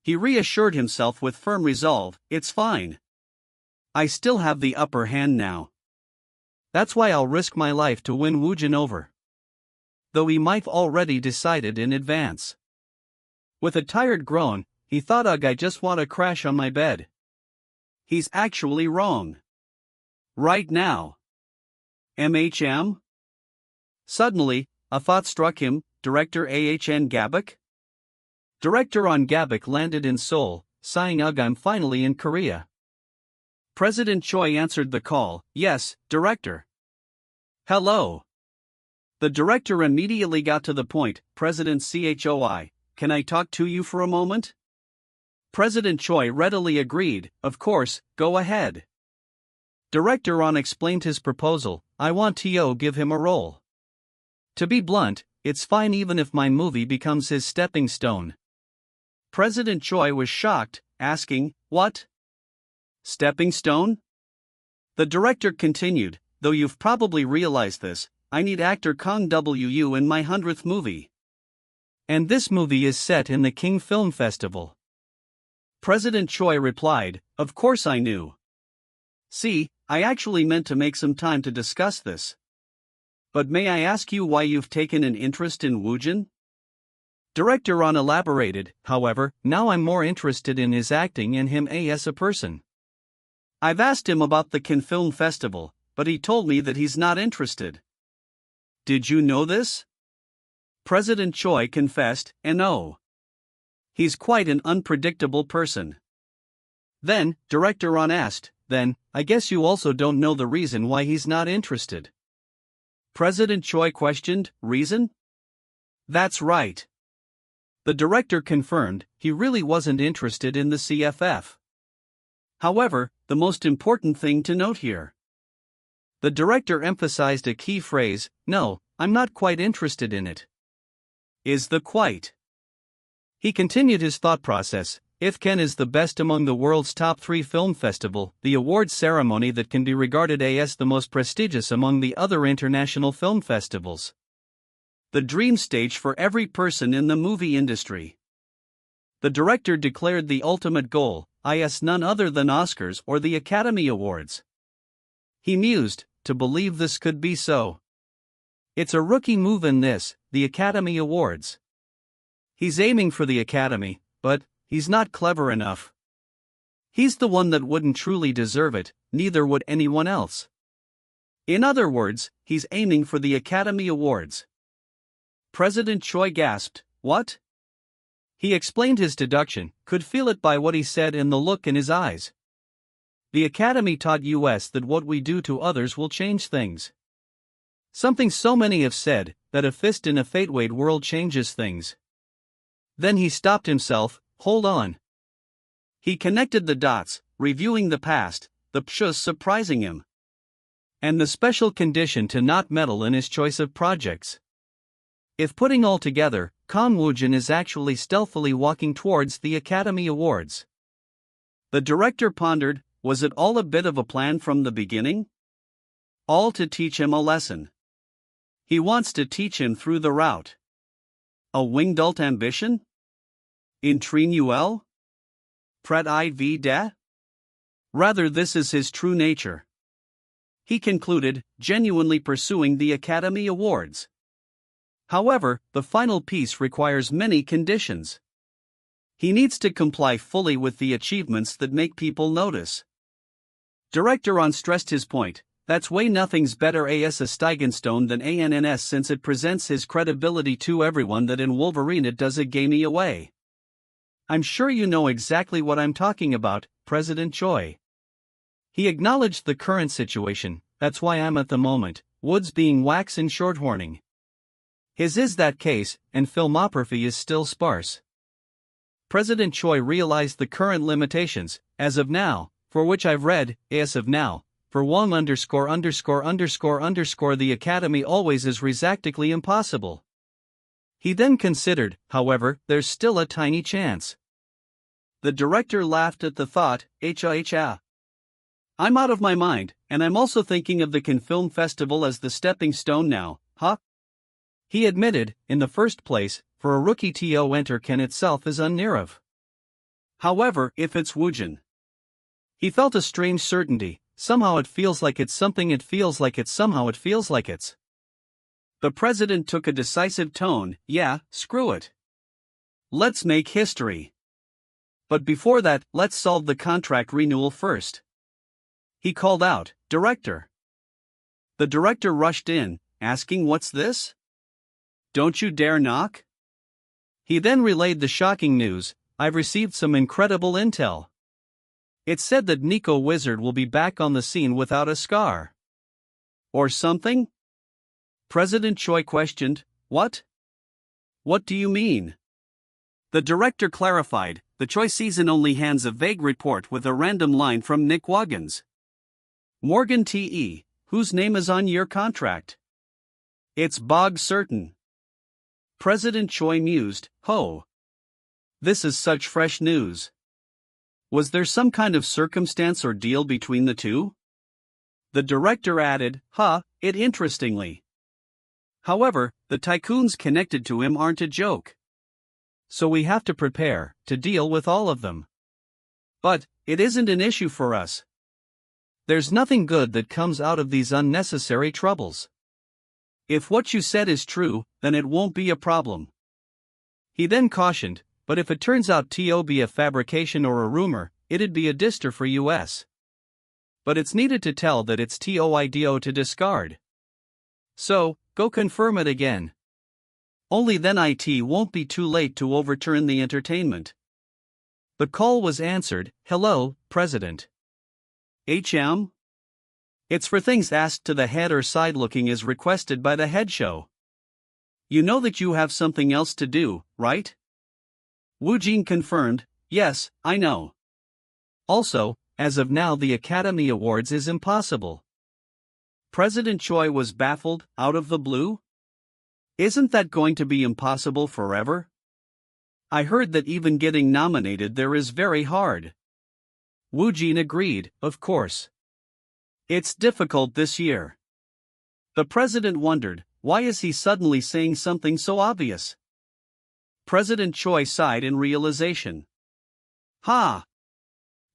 He reassured himself with firm resolve. It's fine. I still have the upper hand now. That's why I'll risk my life to win Woojin over. Though he might already decided in advance. With a tired groan, he thought, ugh, I just want to crash on my bed. He's actually wrong. Right now. MHM? Suddenly, a thought struck him. Director Gabak? Director On Gabak landed in Seoul, sighing, "Ugh, I'm finally in Korea." President Choi answered the call, "Yes, director." "Hello." The director immediately got to the point, "President Choi, can I talk to you for a moment?" President Choi readily agreed, "Of course, go ahead." Director On explained his proposal, "I want to give him a role. To be blunt, it's fine even if my movie becomes his stepping stone." President Choi was shocked, asking, "What? Stepping stone?" The director continued, "Though you've probably realized this, I need actor Kang Woo in my 100th movie. And this movie is set in the King Film Festival." President Choi replied, "Of course I knew. See, I actually meant to make some time to discuss this. But may I ask you why you've taken an interest in Woojin?" Director On elaborated, "However, now I'm more interested in his acting and him as a person. I've asked him about the Cannes Film Festival, but he told me that he's not interested." "Did you know this?" President Choi confessed, "No. He's quite an unpredictable person." Then, Director On asked, "Then, I guess you also don't know the reason why he's not interested?" President Choi questioned, "Reason?" "That's right." The director confirmed, he really wasn't interested in the CFF. However, the most important thing to note here. The director emphasized a key phrase, "No, I'm not quite interested in it." Is the quite. He continued his thought process, "If Cannes is the best among the world's top 3 film festival, the awards ceremony that can be regarded as the most prestigious among the other international film festivals. The dream stage for every person in the movie industry." The director declared the ultimate goal, is none other than Oscars or the Academy Awards. He mused, to believe this could be so. It's a rookie move in this, the Academy Awards. He's aiming for the Academy, but he's not clever enough. He's the one that wouldn't truly deserve it, neither would anyone else. In other words, he's aiming for the Academy Awards. President Choi gasped, "What?" He explained his deduction, could feel it by what he said and the look in his eyes. The Academy taught us that what we do to others will change things. Something so many have said, that a fist in a fate-weight world changes things. Then he stopped himself, hold on. He connected the dots, reviewing the past, the pshus surprising him. And the special condition to not meddle in his choice of projects. If putting all together, Kang Woojin is actually stealthily walking towards the Academy Awards. The director pondered, was it all a bit of a plan from the beginning? All to teach him a lesson. He wants to teach him through the route. A winged ambition? Intrinuel? Pret IV de? Rather, this is his true nature. He concluded, genuinely pursuing the Academy Awards. However, the final piece requires many conditions. He needs to comply fully with the achievements that make people notice. Director On stressed his point, that's way nothing's better as a Steigenstone than ANNS since it presents his credibility to everyone that in Wolverine it does a gamey away. I'm sure you know exactly what I'm talking about, President Choi. He acknowledged the current situation, that's why I'm at the moment, Woods being wax and shorthorning. His is that case, and filmography is still sparse. President Choi realized the current limitations, as of now, for which I've read, as of now, for Wong _______ the Academy always is resactically impossible. He then considered, however, there's still a tiny chance. The director laughed at the thought, I'm out of my mind, and I'm also thinking of the Cannes Film Festival as the stepping stone now, huh? He admitted, in the first place, for a rookie to enter Cannes itself is unnear of. However, if it's Woojin. He felt a strange certainty, somehow it feels like it's something it feels like it's somehow it feels like it's. The president took a decisive tone, yeah, screw it. Let's make history. But before that, let's solve the contract renewal first. He called out, Director. The director rushed in, asking what's this? Don't you dare knock? He then relayed the shocking news, "I've received some incredible intel. It said that Nico Wizard will be back on the scene without a scar. Or something?" President Choi questioned, "What? What do you mean?" The director clarified, "The Choi season only hands a vague report with a random line from Nick Woggins. Morgan T.E., whose name is on your contract. It's bog certain." President Choi mused, "Ho. This is such fresh news. Was there some kind of circumstance or deal between the two?" The director added, "It interestingly. However, the tycoons connected to him aren't a joke. So we have to prepare to deal with all of them. But it isn't an issue for us. There's nothing good that comes out of these unnecessary troubles. If what you said is true, then it won't be a problem." He then cautioned, "But if it turns out to be a fabrication or a rumor, it'd be a dister for US. But it's needed to tell that it's TOIDO to discard. So, go confirm it again. Only then it won't be too late to overturn the entertainment." The call was answered. "Hello, President. HM? It's for things asked to the head or side looking as requested by the head show. You know that you have something else to do, right?" Woojin confirmed, "Yes, I know. Also, as of now the Academy Awards is impossible." President Choi was baffled, out of the blue. "Isn't that going to be impossible forever? I heard that even getting nominated there is very hard." Woojin agreed, "Of course. It's difficult this year." The president wondered, why is he suddenly saying something so obvious? President Choi sighed in realization.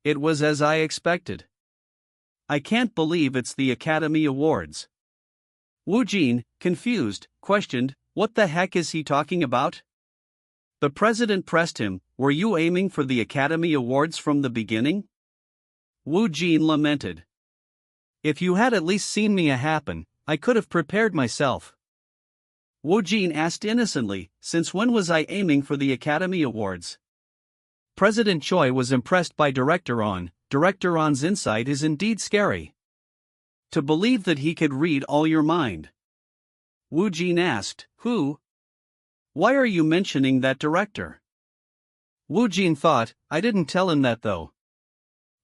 It was as I expected. I can't believe it's the Academy Awards." Woojin, confused, questioned, "What the heck is he talking about?" The president pressed him, "Were you aiming for the Academy Awards from the beginning?" Woojin lamented. "If you had at least seen me happen, I could have prepared myself." Woojin asked innocently, "Since when was I aiming for the Academy Awards?" President Choi was impressed by Director On. Director On's insight is indeed scary. To believe that he could read all your mind. Woojin asked, "Who? Why are you mentioning that director?" Woojin thought, "I didn't tell him that though."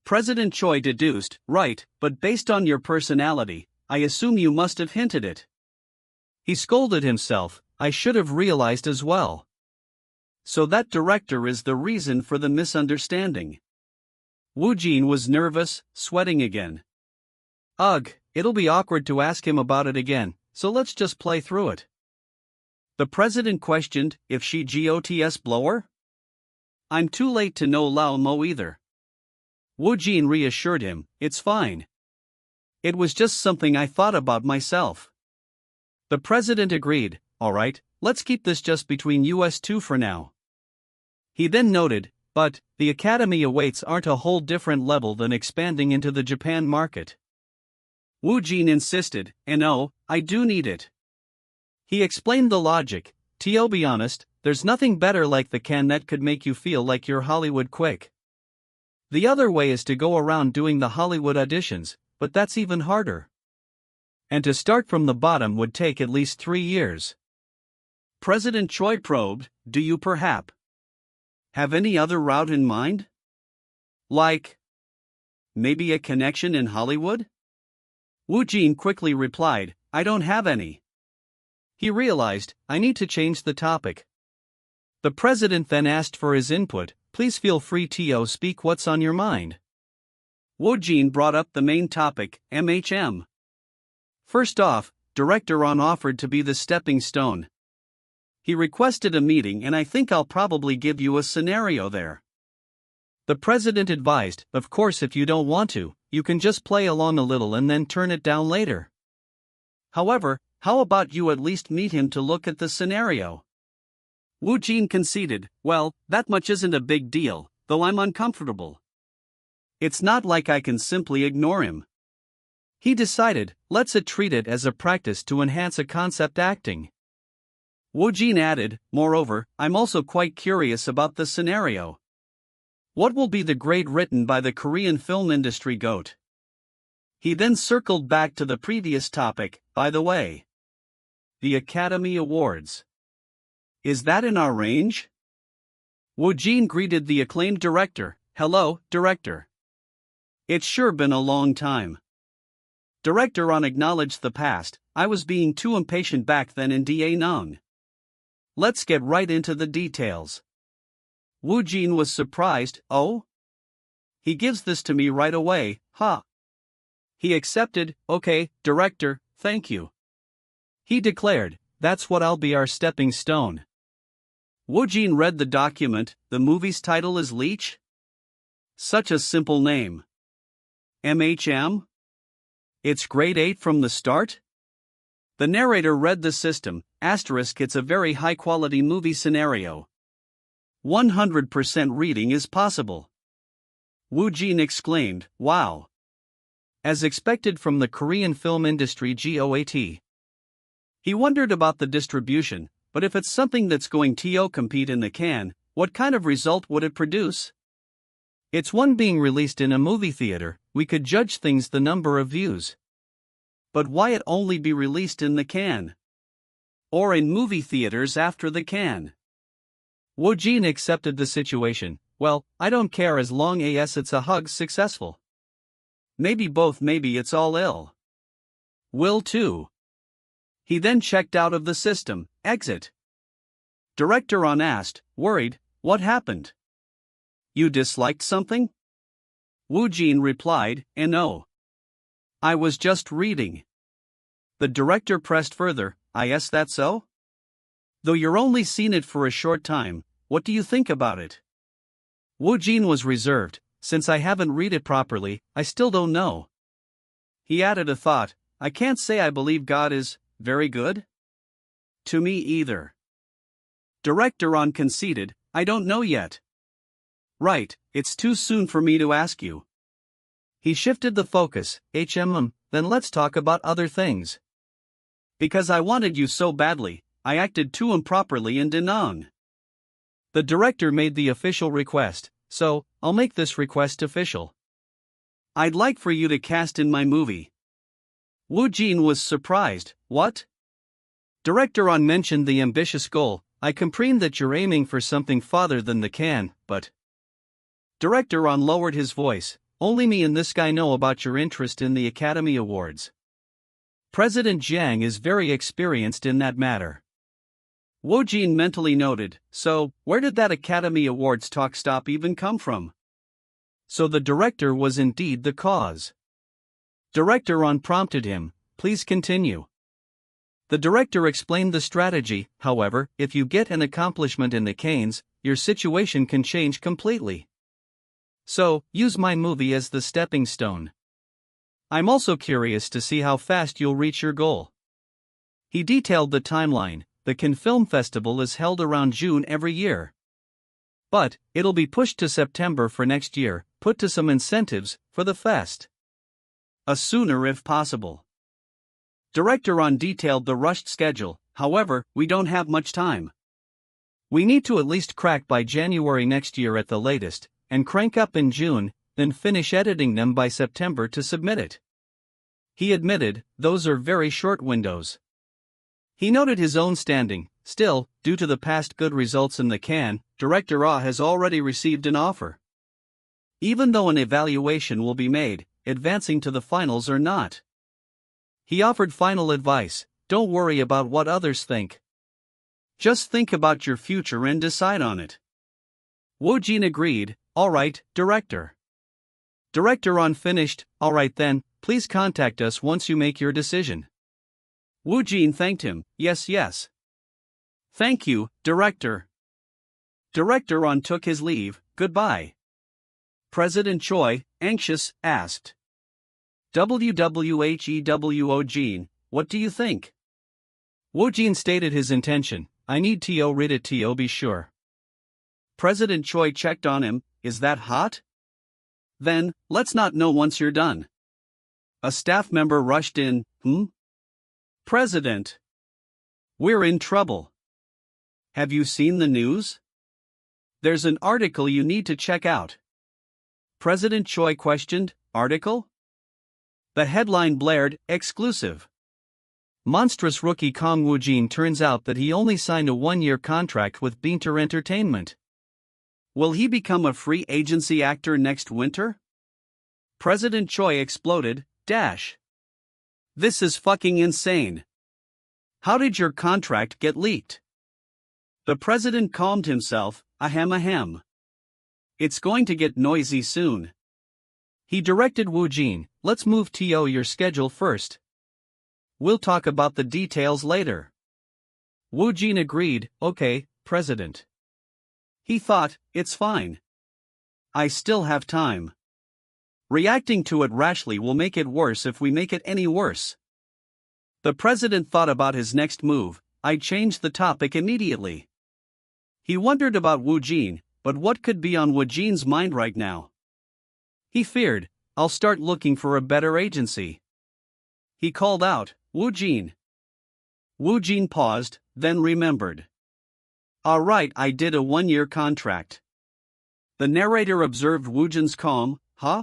President Choi deduced, "Right, but based on your personality, I assume you must have hinted it." He scolded himself, "I should have realized as well. So that director is the reason for the misunderstanding." Woojin was nervous, sweating again. "Ugh, it'll be awkward to ask him about it again, so let's just play through it." The president questioned, "If she GOTS blower?" "I'm too late to know Lao Mo either." Woojin reassured him, "It's fine. It was just something I thought about myself." The president agreed, "All right, let's keep this just between US two for now." He then noted, "But the Academy Awards aren't a whole different level than expanding into the Japan market." Woojin insisted, "And oh, I do need it." He explained the logic, "To be honest, there's nothing better like the can that could make you feel like you're Hollywood quick. The other way is to go around doing the Hollywood auditions, but that's even harder. And to start from the bottom would take at least 3 years." President Choi probed, "Do you perhaps have any other route in mind? Like, maybe a connection in Hollywood?" Woojin quickly replied, "I don't have any." He realized, "I need to change the topic." The president then asked for his input, "Please feel free to speak what's on your mind." Woojin brought up the main topic, MHM. First off, Director On offered to be the stepping stone. He requested a meeting and I think I'll probably give you a scenario there. The president advised, "Of course if you don't want to, you can just play along a little and then turn it down later. However, how about you at least meet him to look at the scenario?" Woojin conceded, "Well, that much isn't a big deal, though I'm uncomfortable. It's not like I can simply ignore him." He decided, let's treat it as a practice to enhance a concept acting. Woojin added, moreover, I'm also quite curious about the scenario. What will be the grade written by the Korean film industry GOAT? He then circled back to the previous topic, by the way. The Academy Awards. Is that in our range? Woojin greeted the acclaimed director. Hello, director. It's sure been a long time. Director On acknowledged the past. I was being too impatient back then in Da Nung. Let's get right into the details. Woojin was surprised. Oh? He gives this to me right away, huh? He accepted. Okay, director, thank you. He declared, that's what I'll be our stepping stone. Woojin read the document. The movie's title is Leech? Such a simple name. MHM? It's grade 8 from the start? The narrator read the system, asterisk it's a very high-quality movie scenario. 100% reading is possible. Woojin exclaimed, wow. As expected from the Korean film industry GOAT. He wondered about the distribution, but if it's something that's going to compete in the Cannes, what kind of result would it produce? It's one being released in a movie theater, we could judge things the number of views. But why it only be released in the Cannes? Or in movie theaters after the Cannes? Woojin accepted the situation. Well, I don't care as long as it's a hug successful. Maybe both, maybe it's all ill. Will too. He then checked out of the system, exit. Director On asked, worried, what happened? You disliked something? Woojin replied, no. I was just reading. The director pressed further, is that so? Though you're only seen it for a short time, what do you think about it? Woojin was reserved, since I haven't read it properly, I still don't know. He added a thought, I can't say I believe God is very good? To me either. Director On conceded, I don't know yet. Right, it's too soon for me to ask you. He shifted the focus, then let's talk about other things. Because I wanted you so badly, I acted too improperly in Da Nung. The director made the official request, so I'll make this request official. I'd like for you to cast in my movie. Woojin was surprised, what? Director On mentioned the ambitious goal, I comprehend that you're aiming for something farther than the Cannes, but... Director On lowered his voice, only me and this guy know about your interest in the Academy Awards. President Jiang is very experienced in that matter. Woojin mentally noted, so, where did that Academy Awards talk stop even come from? So the director was indeed the cause. Director On prompted him, please continue. The director explained the strategy, however, if you get an accomplishment in the Cannes, your situation can change completely. So, use my movie as the stepping stone. I'm also curious to see how fast you'll reach your goal. He detailed the timeline. The Cannes Film Festival is held around June every year. But, it'll be pushed to September for next year, put to some incentives for the fest. Sooner if possible. Director On detailed the rushed schedule, however, we don't have much time. We need to at least crack by January next year at the latest, and crank up in June, then finish editing them by September to submit it. He admitted, those are very short windows. He noted his own standing. Still, due to the past good results in the Cannes, Director Ah has already received an offer. Even though an evaluation will be made, advancing to the finals or not. He offered final advice, don't worry about what others think. Just think about your future and decide on it. Woojin agreed, alright, director. Director On finished, alright then, please contact us once you make your decision. Woojin thanked him, yes. Thank you, director. Director On took his leave, goodbye. President Choi, anxious, asked. Woojin, what do you think? Woojin stated his intention, I need to read it to be sure. President Choi checked on him, is that hot? Then, let's not know once you're done. A staff member rushed in, President. We're in trouble. Have you seen the news? There's an article you need to check out. President Choi questioned, article? The headline blared, exclusive. Monstrous rookie Kang Woojin turns out that he only signed a one-year contract with Beenter Entertainment. Will he become a free agency actor next winter? President Choi exploded, dash. This is fucking insane. How did your contract get leaked? The president calmed himself, ahem. It's going to get noisy soon. He directed Woojin, let's move to your schedule first. We'll talk about the details later. Woojin agreed, okay, President. He thought, it's fine. I still have time. Reacting to it rashly will make it worse if we make it any worse. The president thought about his next move. I changed the topic immediately. He wondered about Woojin, but what could be on Woojin's mind right now? He feared, I'll start looking for a better agency. He called out, Woojin. Woojin paused, then remembered. Alright, I did a one-year contract. The narrator observed Woojin's calm, huh?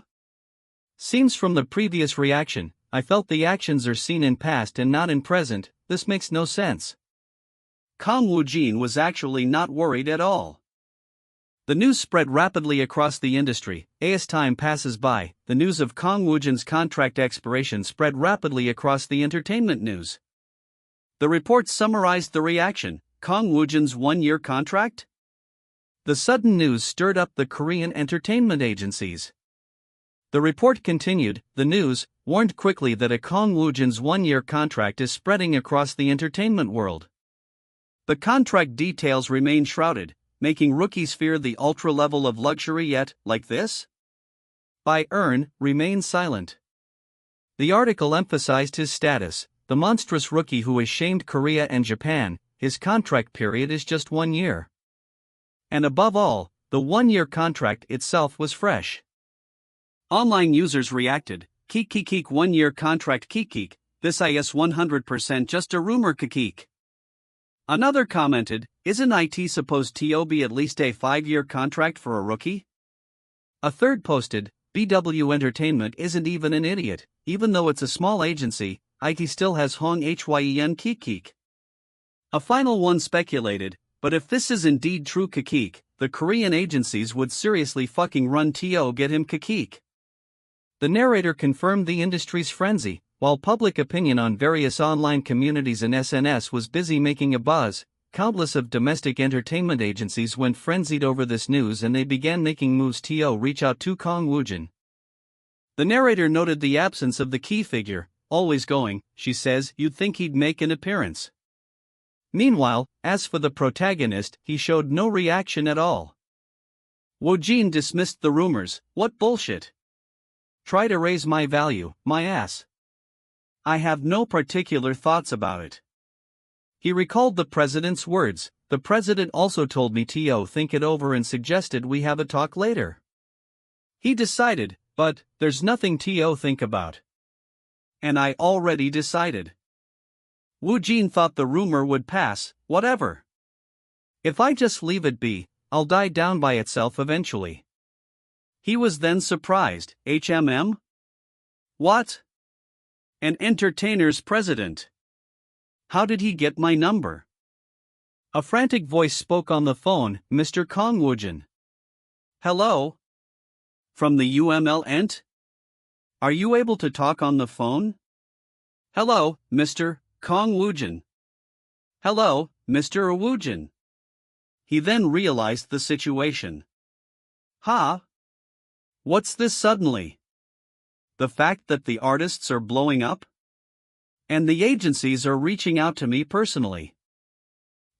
Seems from the previous reaction, I felt the actions are seen in past and not in present, this makes no sense. Kang Woojin was actually not worried at all. The news spread rapidly across the industry. As time passes by, the news of Kang Woojin's contract expiration spread rapidly across the entertainment news. The reports summarized the reaction. Kang Woojin's one-year contract? The sudden news stirred up the Korean entertainment agencies. The report continued, the news warned quickly that a Kang Woojin's one-year contract is spreading across the entertainment world. The contract details remain shrouded, making rookies fear the ultra level of luxury yet, like this? By Earn, remain silent. The article emphasized his status, the monstrous rookie who has shamed Korea and Japan, his contract period is just 1 year. And above all, the one-year contract itself was fresh. Online users reacted, keek 1-year contract keek, this is 100% just a rumor keek. Another commented, isn't it supposed to be at least a 5-year contract for a rookie? A third posted, BW Entertainment isn't even an idiot, even though it's a small agency, it still has Hong Hyen keek. A final one speculated, but if this is indeed true keek, the Korean agencies would seriously fucking run to get him keek. The narrator confirmed the industry's frenzy. While public opinion on various online communities and SNS was busy making a buzz, countless of domestic entertainment agencies went frenzied over this news and they began making moves to reach out to Kang Woojin. The narrator noted the absence of the key figure, always going, she says, you'd think he'd make an appearance. Meanwhile, as for the protagonist, he showed no reaction at all. Woojin dismissed the rumors, what bullshit. Try to raise my value, my ass. I have no particular thoughts about it. He recalled the president's words, the president also told me to think it over and suggested we have a talk later. He decided, but, there's nothing to think about. And I already decided. Woojin thought the rumor would pass, whatever. If I just leave it be, I'll die down by itself eventually. He was then surprised, What? An entertainer's president. How did he get my number? A frantic voice spoke on the phone, Mr. Kang Woojin. Hello? From the UML ent? Are you able to talk on the phone? Hello, Mr. Kang Woojin. Hello, Mr. Woojin. He then realized the situation. Huh? What's this suddenly? The fact that the artists are blowing up? And the agencies are reaching out to me personally.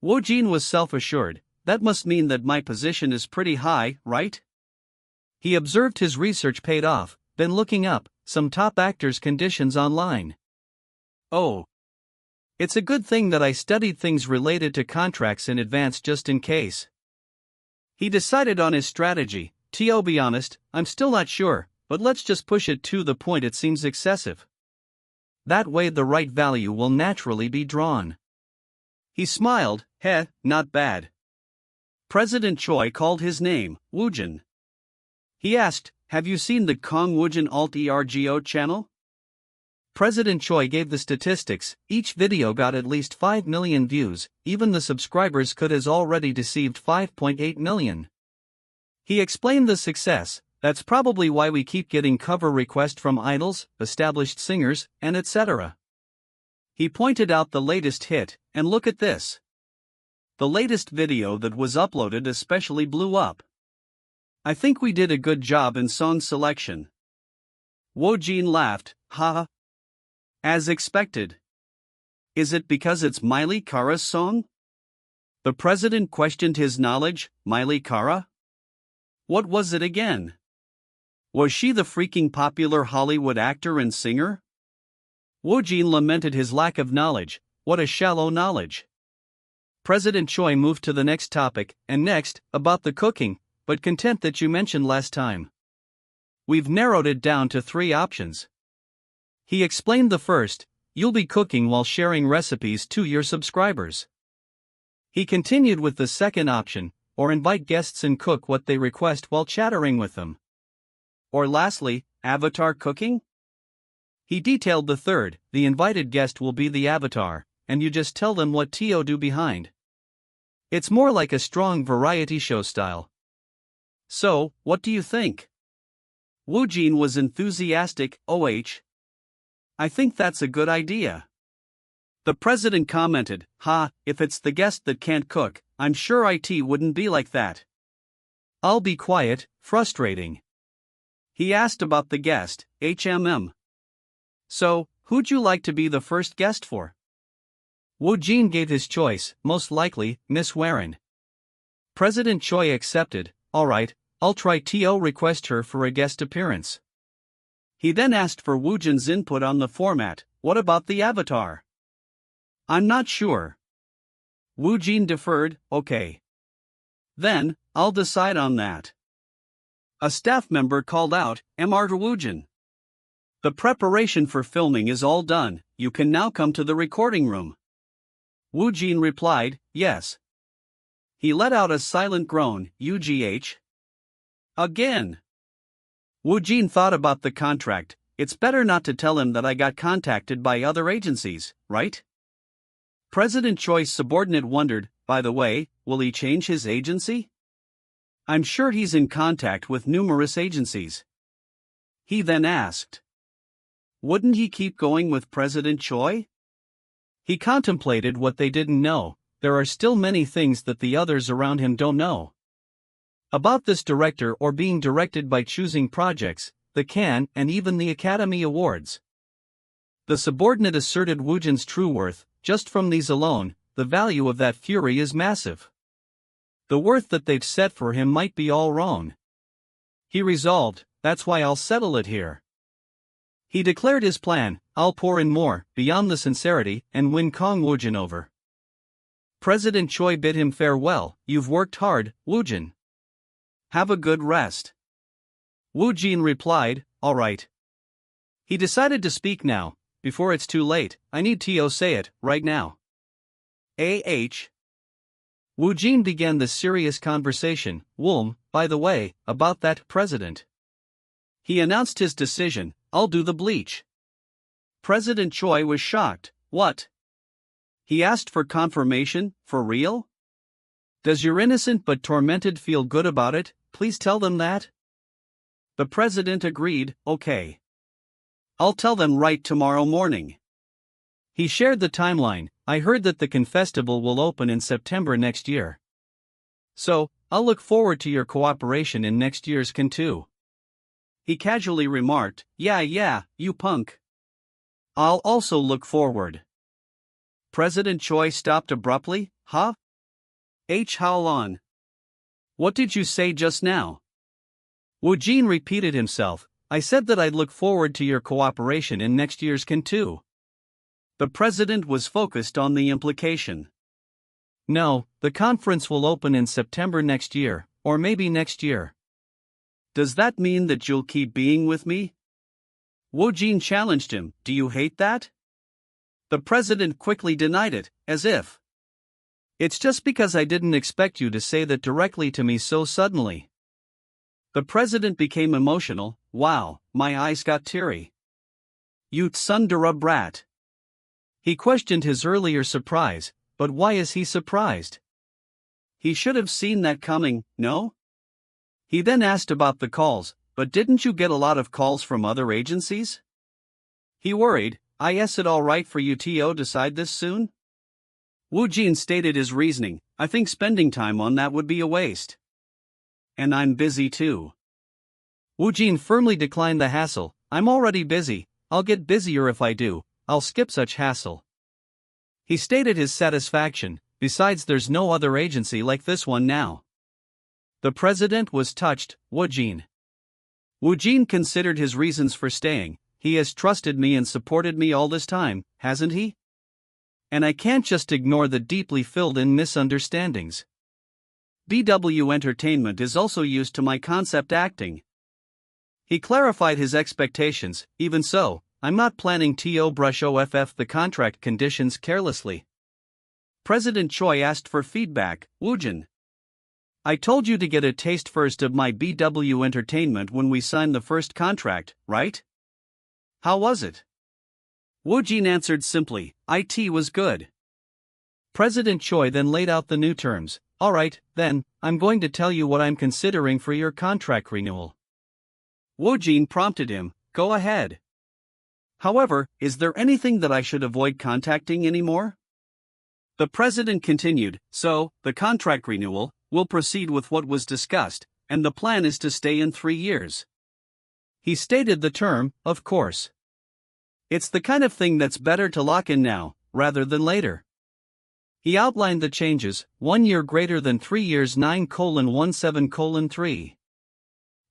Woojin was self-assured, that must mean that my position is pretty high, right? He observed his research paid off, then looking up, some top actors' conditions online. Oh. It's a good thing that I studied things related to contracts in advance just in case. He decided on his strategy, to be honest, I'm still not sure. But let's just push it to the point it seems excessive. That way the right value will naturally be drawn. He smiled, not bad. President Choi called his name, Woojin. He asked, have you seen the Kang Woojin Alt-ERGO channel? President Choi gave the statistics, each video got at least 5 million views, even the subscribers could has already deceived 5.8 million. He explained the success, that's probably why we keep getting cover requests from idols, established singers, and etc. He pointed out the latest hit, and look at this. The latest video that was uploaded especially blew up. I think we did a good job in song selection. Woojin laughed, haha. As expected. Is it because it's Miley Cara's song? The president questioned his knowledge, Miley Cara? What was it again? Was she the freaking popular Hollywood actor and singer? Woojin lamented his lack of knowledge, what a shallow knowledge. President Choi moved to the next topic, and next, about the cooking, but content that you mentioned last time. We've narrowed it down to 3 options. He explained the first, you'll be cooking while sharing recipes to your subscribers. He continued with the second option, or invite guests and cook what they request while chattering with them. Or lastly, avatar cooking? He detailed the third, the invited guest will be the avatar, and you just tell them what to do behind. It's more like a strong variety show style. So, what do you think? Woojin was enthusiastic, I think that's a good idea. The president commented, if it's the guest that can't cook, I'm sure IT wouldn't be like that. I'll be quiet, frustrating. He asked about the guest, So, who'd you like to be the first guest for? Woojin gave his choice, most likely, Miss Warren. President Choi accepted, alright, I'll try to request her for a guest appearance. He then asked for Woojin's input on the format, what about the avatar? I'm not sure. Woojin deferred, okay. Then, I'll decide on that. A staff member called out, Mr. Woojin. The preparation for filming is all done, you can now come to the recording room. Woojin replied, yes. He let out a silent groan, Again. Woojin thought about the contract, it's better not to tell him that I got contacted by other agencies, right? President Choi's subordinate wondered, by the way, will he change his agency? I'm sure he's in contact with numerous agencies. He then asked, wouldn't he keep going with President Choi? He contemplated what they didn't know, there are still many things that the others around him don't know. About this director or being directed by choosing projects, the Cannes and even the Academy Awards. The subordinate asserted Woojin's true worth, just from these alone, the value of that fury is massive. The worth that they've set for him might be all wrong. He resolved, that's why I'll settle it here. He declared his plan, I'll pour in more, beyond the sincerity, and win Kang Woojin over. President Choi bid him farewell, you've worked hard, Woojin. Have a good rest. Woojin replied, alright. He decided to speak now, before it's too late, I need to say it, right now. Woojin began the serious conversation, by the way, about that president. He announced his decision, I'll do the bleach. President Choi was shocked, what? He asked for confirmation, for real? Does your innocent but tormented feel good about it, please tell them that? The president agreed, okay. I'll tell them right tomorrow morning. He shared the timeline, I heard that the Confestival will open in September next year. So, I'll look forward to your cooperation in next year's Can too. He casually remarked, yeah, you punk. I'll also look forward. President Choi stopped abruptly, how long? What did you say just now? Woojin repeated himself, I said that I'd look forward to your cooperation in next year's Can too. The president was focused on the implication. No, the conference will open in September next year, or maybe next year. Does that mean that you'll keep being with me? Woojin challenged him, do you hate that? The president quickly denied it, as if It's just because I didn't expect you to say that directly to me so suddenly. The president became emotional. Wow, my eyes got teary. You tsundere brat. He questioned his earlier surprise, but why is he surprised? He should have seen that coming, no? He then asked about the calls, but didn't you get a lot of calls from other agencies? He worried. Is it alright for you to decide this soon? Woojin stated his reasoning. I think spending time on that would be a waste. And I'm busy too. Woojin firmly declined the hassle. I'm already busy, I'll get busier if I do, I'll skip such hassle. He stated his satisfaction. Besides, there's no other agency like this one now. The president was touched. Woojin considered his reasons for staying. He has trusted me and supported me all this time, hasn't he? And I can't just ignore the deeply filled-in misunderstandings. BW Entertainment is also used to my concept acting. He clarified his expectations. Even so, I'm not planning to brush off the contract conditions carelessly. President Choi asked for feedback. Woojin, I told you to get a taste first of my BW Entertainment when we signed the first contract, right? How was it? Woojin answered simply, "It was good." President Choi then laid out the new terms. Alright, then, I'm going to tell you what I'm considering for your contract renewal. Woojin prompted him, go ahead. However, is there anything that I should avoid contacting anymore? The president continued, so, the contract renewal, will proceed with what was discussed, and the plan is to stay in 3 years. He stated the term, of course. It's the kind of thing that's better to lock in now, rather than later. He outlined the changes, 1 year greater than 3 years 9:17:3.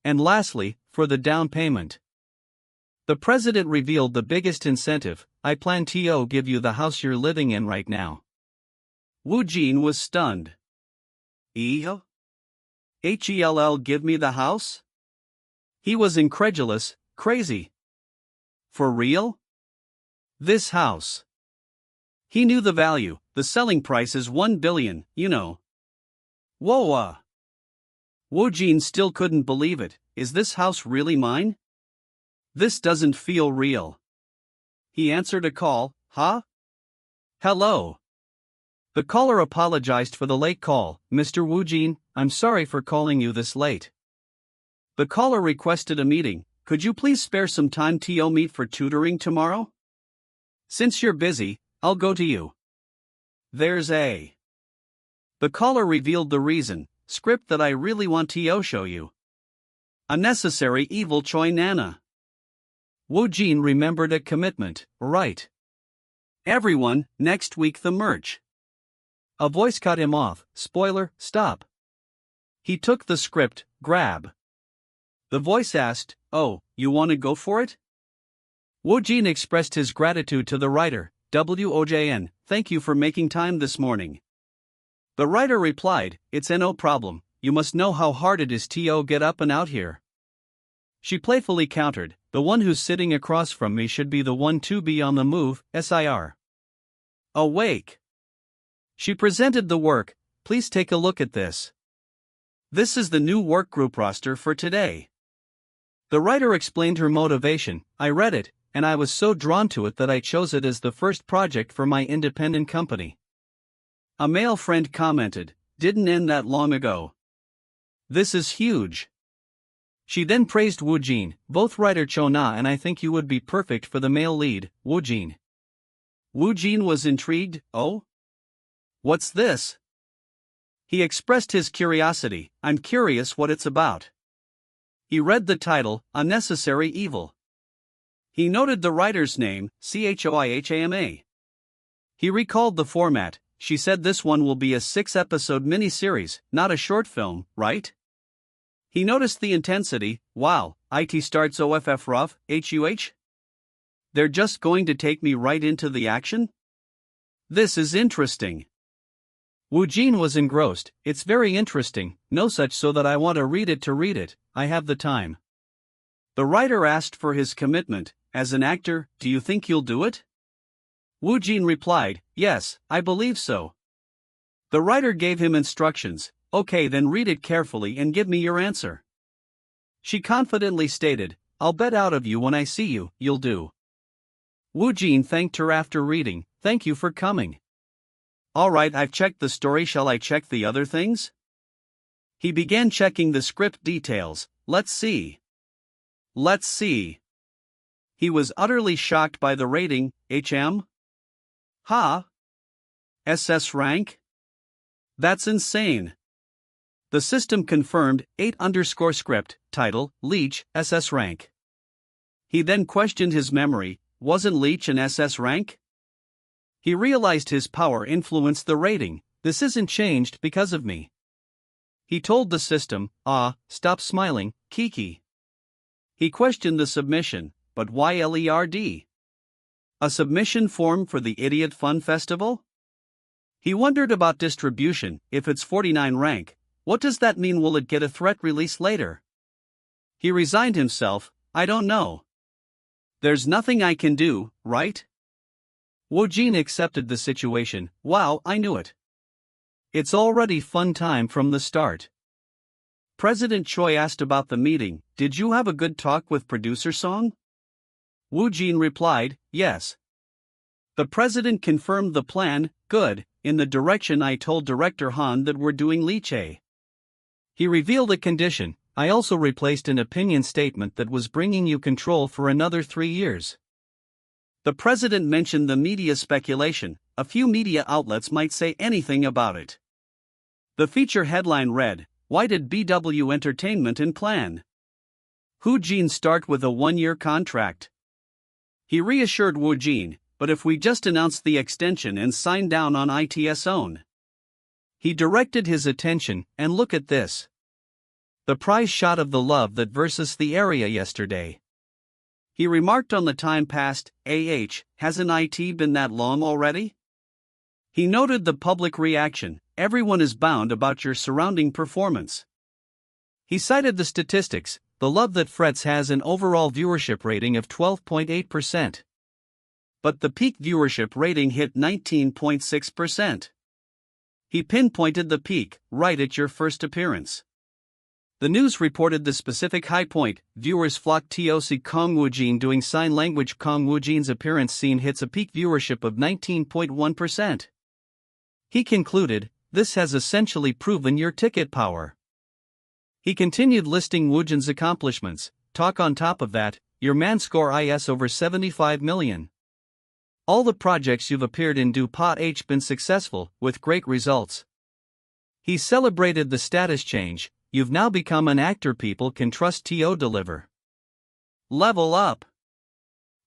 And lastly, for the down payment. The president revealed the biggest incentive. I plan to give you the house you're living in right now. Woojin was stunned. Hell, give me the house? He was incredulous. Crazy. For real? This house. He knew the value. The selling price is 1 billion, you know. Whoa. Woojin still couldn't believe it. Is this house really mine? This doesn't feel real. He answered a call. Huh? Hello. The caller apologized for the late call. Mr. Woojin, I'm sorry for calling you this late. The caller requested a meeting. Could you please spare some time to meet for tutoring tomorrow? Since you're busy, I'll go to you. There's a. The caller revealed the reason. Script that I really want to show you. A necessary evil Choi Nana. Woojin remembered a commitment, right. Everyone, next week the merch. A voice cut him off. Spoiler, stop. He took the script, grab. The voice asked, oh, you want to go for it? Woojin expressed his gratitude to the writer. WOJN, thank you for making time this morning. The writer replied, it's no problem, you must know how hard it is to get up and out here. She playfully countered, the one who's sitting across from me should be the one to be on the move, SIR. Awake. She presented the work, please take a look at this. This is the new work group roster for today. The writer explained her motivation. I read it, and I was so drawn to it that I chose it as the first project for my independent company. A male friend commented, didn't end that long ago. This is huge. She then praised Woojin, both writer Chona and I think you would be perfect for the male lead, Woojin. Woojin was intrigued. Oh? What's this? He expressed his curiosity. I'm curious what it's about. He read the title, Unnecessary Evil. He noted the writer's name, Choihama. He recalled the format. She said this one will be a 6-episode miniseries, not a short film, right? He noticed the intensity. Wow, it starts off rough, huh? They're just going to take me right into the action? This is interesting. Woojin was engrossed. It's very interesting, no such so that I want to read it, I have the time. The writer asked for his commitment. As an actor, do you think you'll do it? Woojin replied, yes, I believe so. The writer gave him instructions. Okay, then read it carefully and give me your answer. She confidently stated, I'll bet out of you when I see you, you'll do. Woojin thanked her after reading, thank you for coming. Alright, I've checked the story, shall I check the other things? He began checking the script details. Let's see. He was utterly shocked by the rating. HM? Ha? SS rank? That's insane. The system confirmed 8_script, title, Leech, SS rank. He then questioned his memory, wasn't Leech an SS rank? He realized his power influenced the rating, this isn't changed because of me. He told the system, stop smiling, Kiki. He questioned the submission, but why LERD? A submission form for the Idiot Fun Festival? He wondered about distribution, if it's 49 rank, what does that mean, will it get a threat release later? He resigned himself, I don't know. There's nothing I can do, right? Woojin accepted the situation, wow, I knew it. It's already fun time from the start. President Choi asked about the meeting, did you have a good talk with producer Song? Woojin replied, yes. The president confirmed the plan, good, in the direction I told director Han that we're doing Leech. He revealed a condition, I also replaced an opinion statement that was bringing you control for another 3 years. The president mentioned the media speculation, a few media outlets might say anything about it. The feature headline read, why did BW Entertainment and plan? Woojin start with a 1-year contract? He reassured Woojin, but if we just announced the extension and signed down on IT's own. He directed his attention, and look at this. The prize shot of the love that versus the area yesterday. He remarked on the time past, hasn't IT been that long already? He noted the public reaction, everyone is bound about your surrounding performance. He cited the statistics, The Love That Frets has an overall viewership rating of 12.8%. But the peak viewership rating hit 19.6%. He pinpointed the peak, right at your first appearance. The news reported the specific high point, viewers flocked to see Kang Woojin doing sign language. Kang Woojin's appearance scene hits a peak viewership of 19.1%. He concluded, this has essentially proven your ticket power. He continued listing Woojin's accomplishments, talk on top of that, your man score is over 75 million. All the projects you've appeared in do pot h been successful, with great results. He celebrated the status change, you've now become an actor people can trust to deliver. Level up.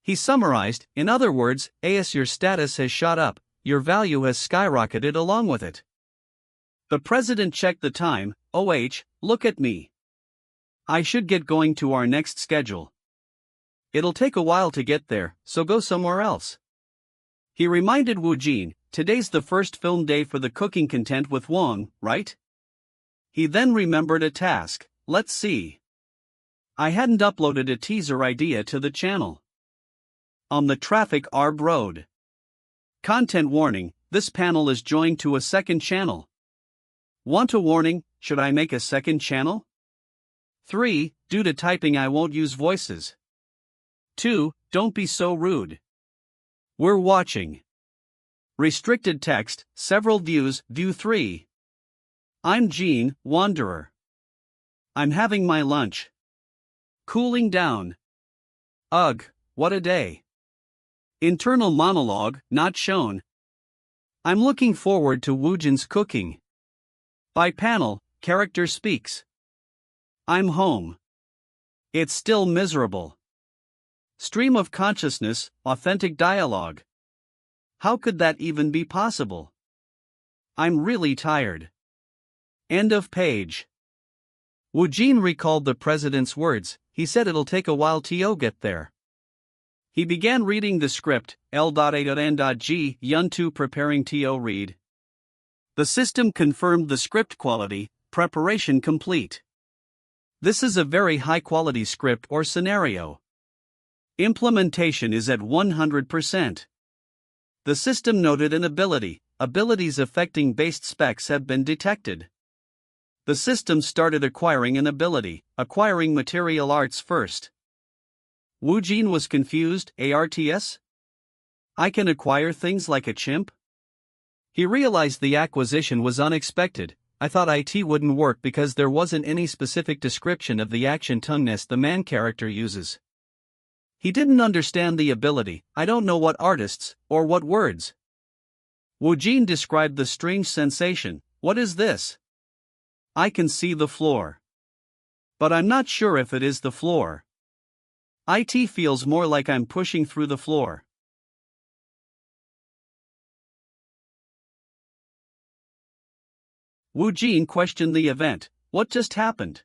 He summarized, in other words, your status has shot up, your value has skyrocketed along with it. The president checked the time, look at me. I should get going to our next schedule. It'll take a while to get there, so go somewhere else. He reminded Woojin, today's the first film day for the cooking content with Wong, right? He then remembered a task, let's see. I hadn't uploaded a teaser idea to the channel. On the traffic Arb Road. Content warning, this panel is joined to a second channel. Want a warning, should I make a second channel? 3. Due to typing I won't use voices. 2. Don't be so rude. We're watching. Restricted text, several views, view 3. I'm Jean, Wanderer. I'm having my lunch. Cooling down. Ugh, what a day. Internal monologue, not shown. I'm looking forward to Woojin's cooking. By panel, character speaks. I'm home. It's still miserable. Stream of consciousness, authentic dialogue. How could that even be possible? I'm really tired. End of page. Woojin recalled the president's words, he said it'll take a while to get there. He began reading the script, L.A.N.G. Yun2 preparing to read. The system confirmed the script quality, preparation complete. This is a very high quality script or scenario. Implementation is at 100%. The system noted an ability, abilities affecting based specs have been detected. The system started acquiring an ability, acquiring material arts first. Woojin was confused. ARTS? I can acquire things like a chimp? He realized the acquisition was unexpected. I thought IT wouldn't work because there wasn't any specific description of the action tongueness the man character uses. He didn't understand the ability. I don't know what artists, or what words. Woojin described the strange sensation. What is this? I can see the floor. But I'm not sure if it is the floor. IT feels more like I'm pushing through the floor. Woojin questioned the event. What just happened?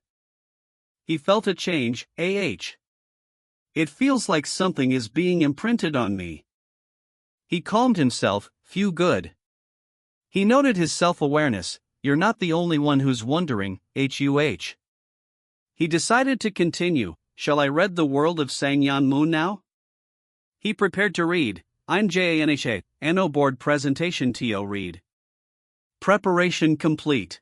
He felt a change. It feels like something is being imprinted on me. He calmed himself. Phew, good. He noted his self-awareness. You're not the only one who's wondering. He decided to continue. Shall I read The World of Sangyeon Moon now? He prepared to read. I'm JANHA, NO Board Presentation TO read. Preparation complete.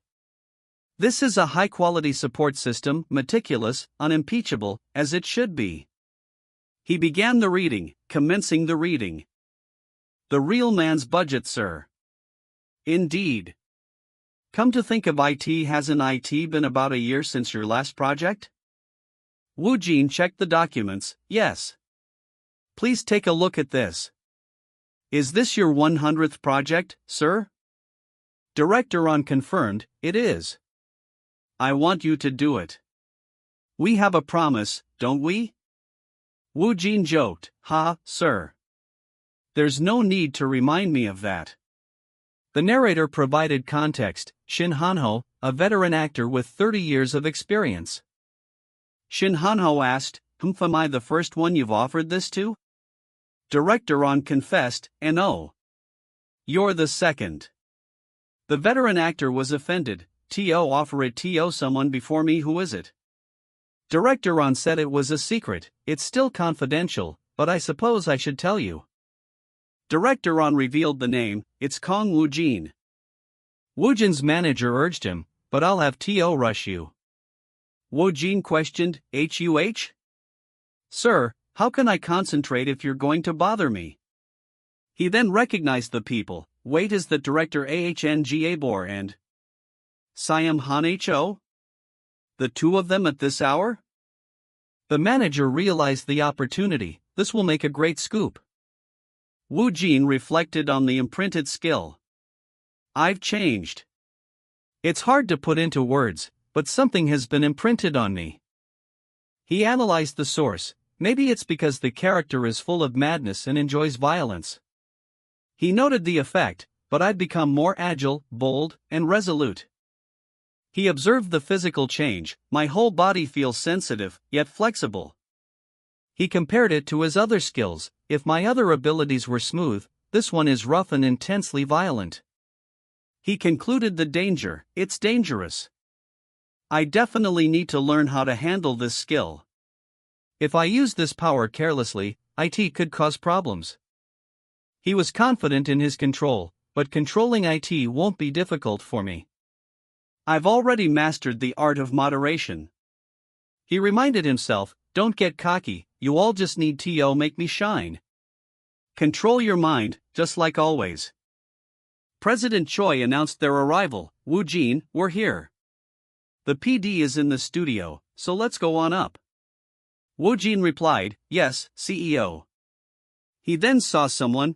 This is a high-quality support system, meticulous, unimpeachable, as it should be. He began the reading, commencing the reading. The real man's budget, sir. Indeed. Come to think of it, hasn't it been about a year since your last project? Woojin checked the documents. Yes. Please take a look at this. Is this your 100th project, sir? Director on confirmed, it is. I want you to do it. We have a promise, don't we? Woojin joked. Ha, sir. There's no need to remind me of that. The narrator provided context. Shin Hanho, a veteran actor with 30 years of experience. Shin Hanho asked, am I the first one you've offered this to? Director on confessed, no. You're the second. The veteran actor was offended. Offer it to someone before me, who is it? Director on said it was a secret, it's still confidential, but I suppose I should tell you. Director on revealed the name, it's Kang Woojin. Woojin's manager urged him, but I'll have To rush you. Woojin questioned, Sir, how can I concentrate if you're going to bother me? He then recognized the people. Wait, is the director Ahngabor and Siam Han-ho? The two of them at this hour? The manager realized the opportunity. This will make a great scoop. Woojin reflected on the imprinted skill. I've changed. It's hard to put into words, but something has been imprinted on me. He analyzed the source. Maybe it's because the character is full of madness and enjoys violence. He noted the effect, but I've become more agile, bold, and resolute. He observed the physical change. My whole body feels sensitive, yet flexible. He compared it to his other skills. If my other abilities were smooth, this one is rough and intensely violent. He concluded the danger. It's dangerous. I definitely need to learn how to handle this skill. If I use this power carelessly, it could cause problems. He was confident in his control, but controlling it won't be difficult for me. I've already mastered the art of moderation. He reminded himself, don't get cocky, you all just need to make me shine. Control your mind, just like always. President Choi announced their arrival. Woojin, we're here. The PD is in the studio, so let's go on up. Woojin replied, yes, CEO. He then saw someone.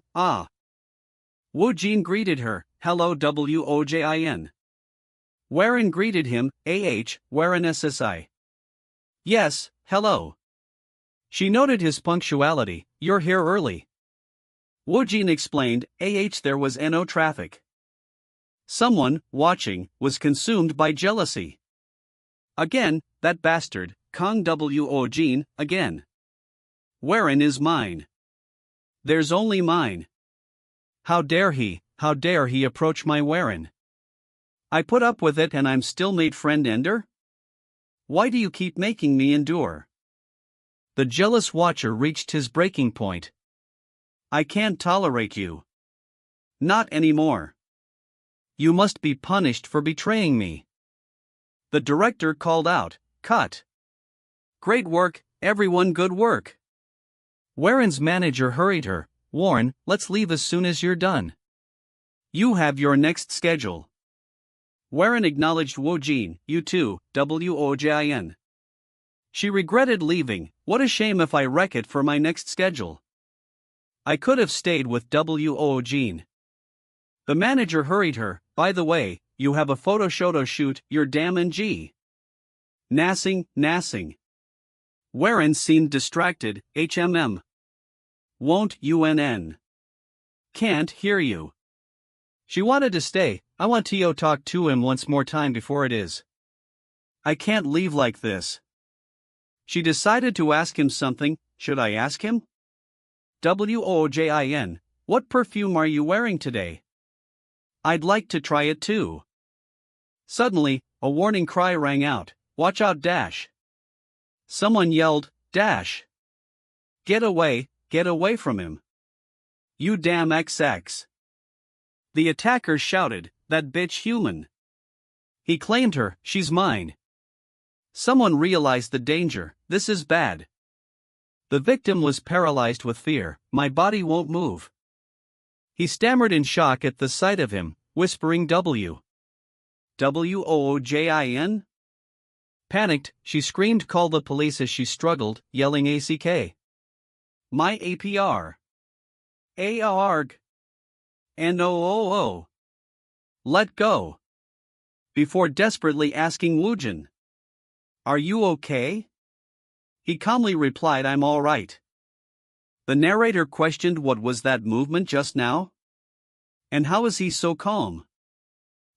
Woojin greeted her, hello Wojin. Warren greeted him, Warren SSI. Yes, hello. She noted his punctuality, you're here early. Woojin explained, there was no traffic. Someone, watching, was consumed by jealousy. Again, that bastard, Kang Woojin, again. Warren is mine. There's only mine. How dare he approach my Warren? I put up with it and I'm still made friend ender? Why do you keep making me endure? The jealous watcher reached his breaking point. I can't tolerate you. Not anymore. You must be punished for betraying me. The director called out, "Cut. Great work, everyone, good work." Warren's manager hurried her, "Warren, let's leave as soon as you're done. You have your next schedule." Warren acknowledged Woojin, "You too, Wojin." She regretted leaving. "What a shame if I wreck it for my next schedule. I could have stayed with Wojin." The manager hurried her, "By the way, you have a photo shoot, you're damn NG. Nassing. Warren seemed distracted, Won't UNN. Can't hear you." She wanted to stay. "I want to talk to him once more time before it is. I can't leave like this." She decided to ask him something. "Should I ask him? Wojin, what perfume are you wearing today? I'd like to try it too." Suddenly, a warning cry rang out, "Watch out, Dash." Someone yelled, "Dash! Get away from him. You damn XX." The attacker shouted, "That bitch human. He claimed her, she's mine." Someone realized the danger. "This is bad." The victim was paralyzed with fear. "My body won't move." He stammered in shock at the sight of him, whispering Wojin? Panicked, she screamed, "Call the police," as she struggled, yelling ACK. "My APR. ARG. NOOO. Let go." Before desperately asking Woojin, "Are you okay?" He calmly replied, "I'm all right." The narrator questioned, "What was that movement just now? And how is he so calm?"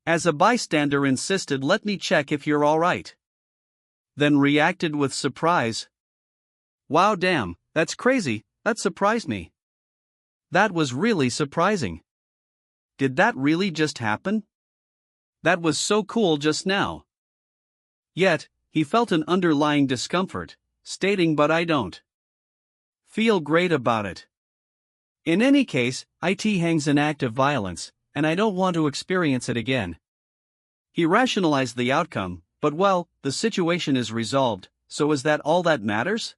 As a bystander insisted, "Let me check if you're all right." Then reacted with surprise, "Wow, damn, that's crazy, that surprised me. That was really surprising. Did that really just happen? That was so cool just now." Yet, he felt an underlying discomfort, stating, "But I don't feel great about it. In any case, it hangs an act of violence, and I don't want to experience it again." He rationalized the outcome, "But well, the situation is resolved, so is that all that matters?"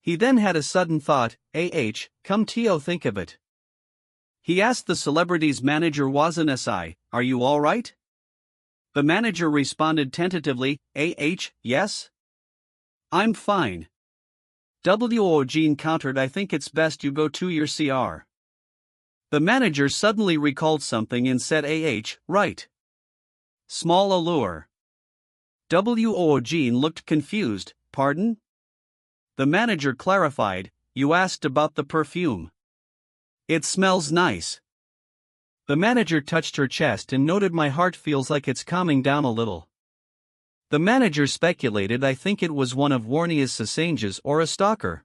He then had a sudden thought, come to think of it. He asked the celebrity's manager, "Wasn't SI, are you all right?" The manager responded tentatively, yes? I'm fine." Wojin countered, "I think it's best you go to your CR." The manager suddenly recalled something and said, right. Small allure." Wojin looked confused, "Pardon?" The manager clarified, "You asked about the perfume. It smells nice." The manager touched her chest and noted, "My heart feels like it's calming down a little." The manager speculated, "I think it was one of Warnia's Sasanges or a stalker.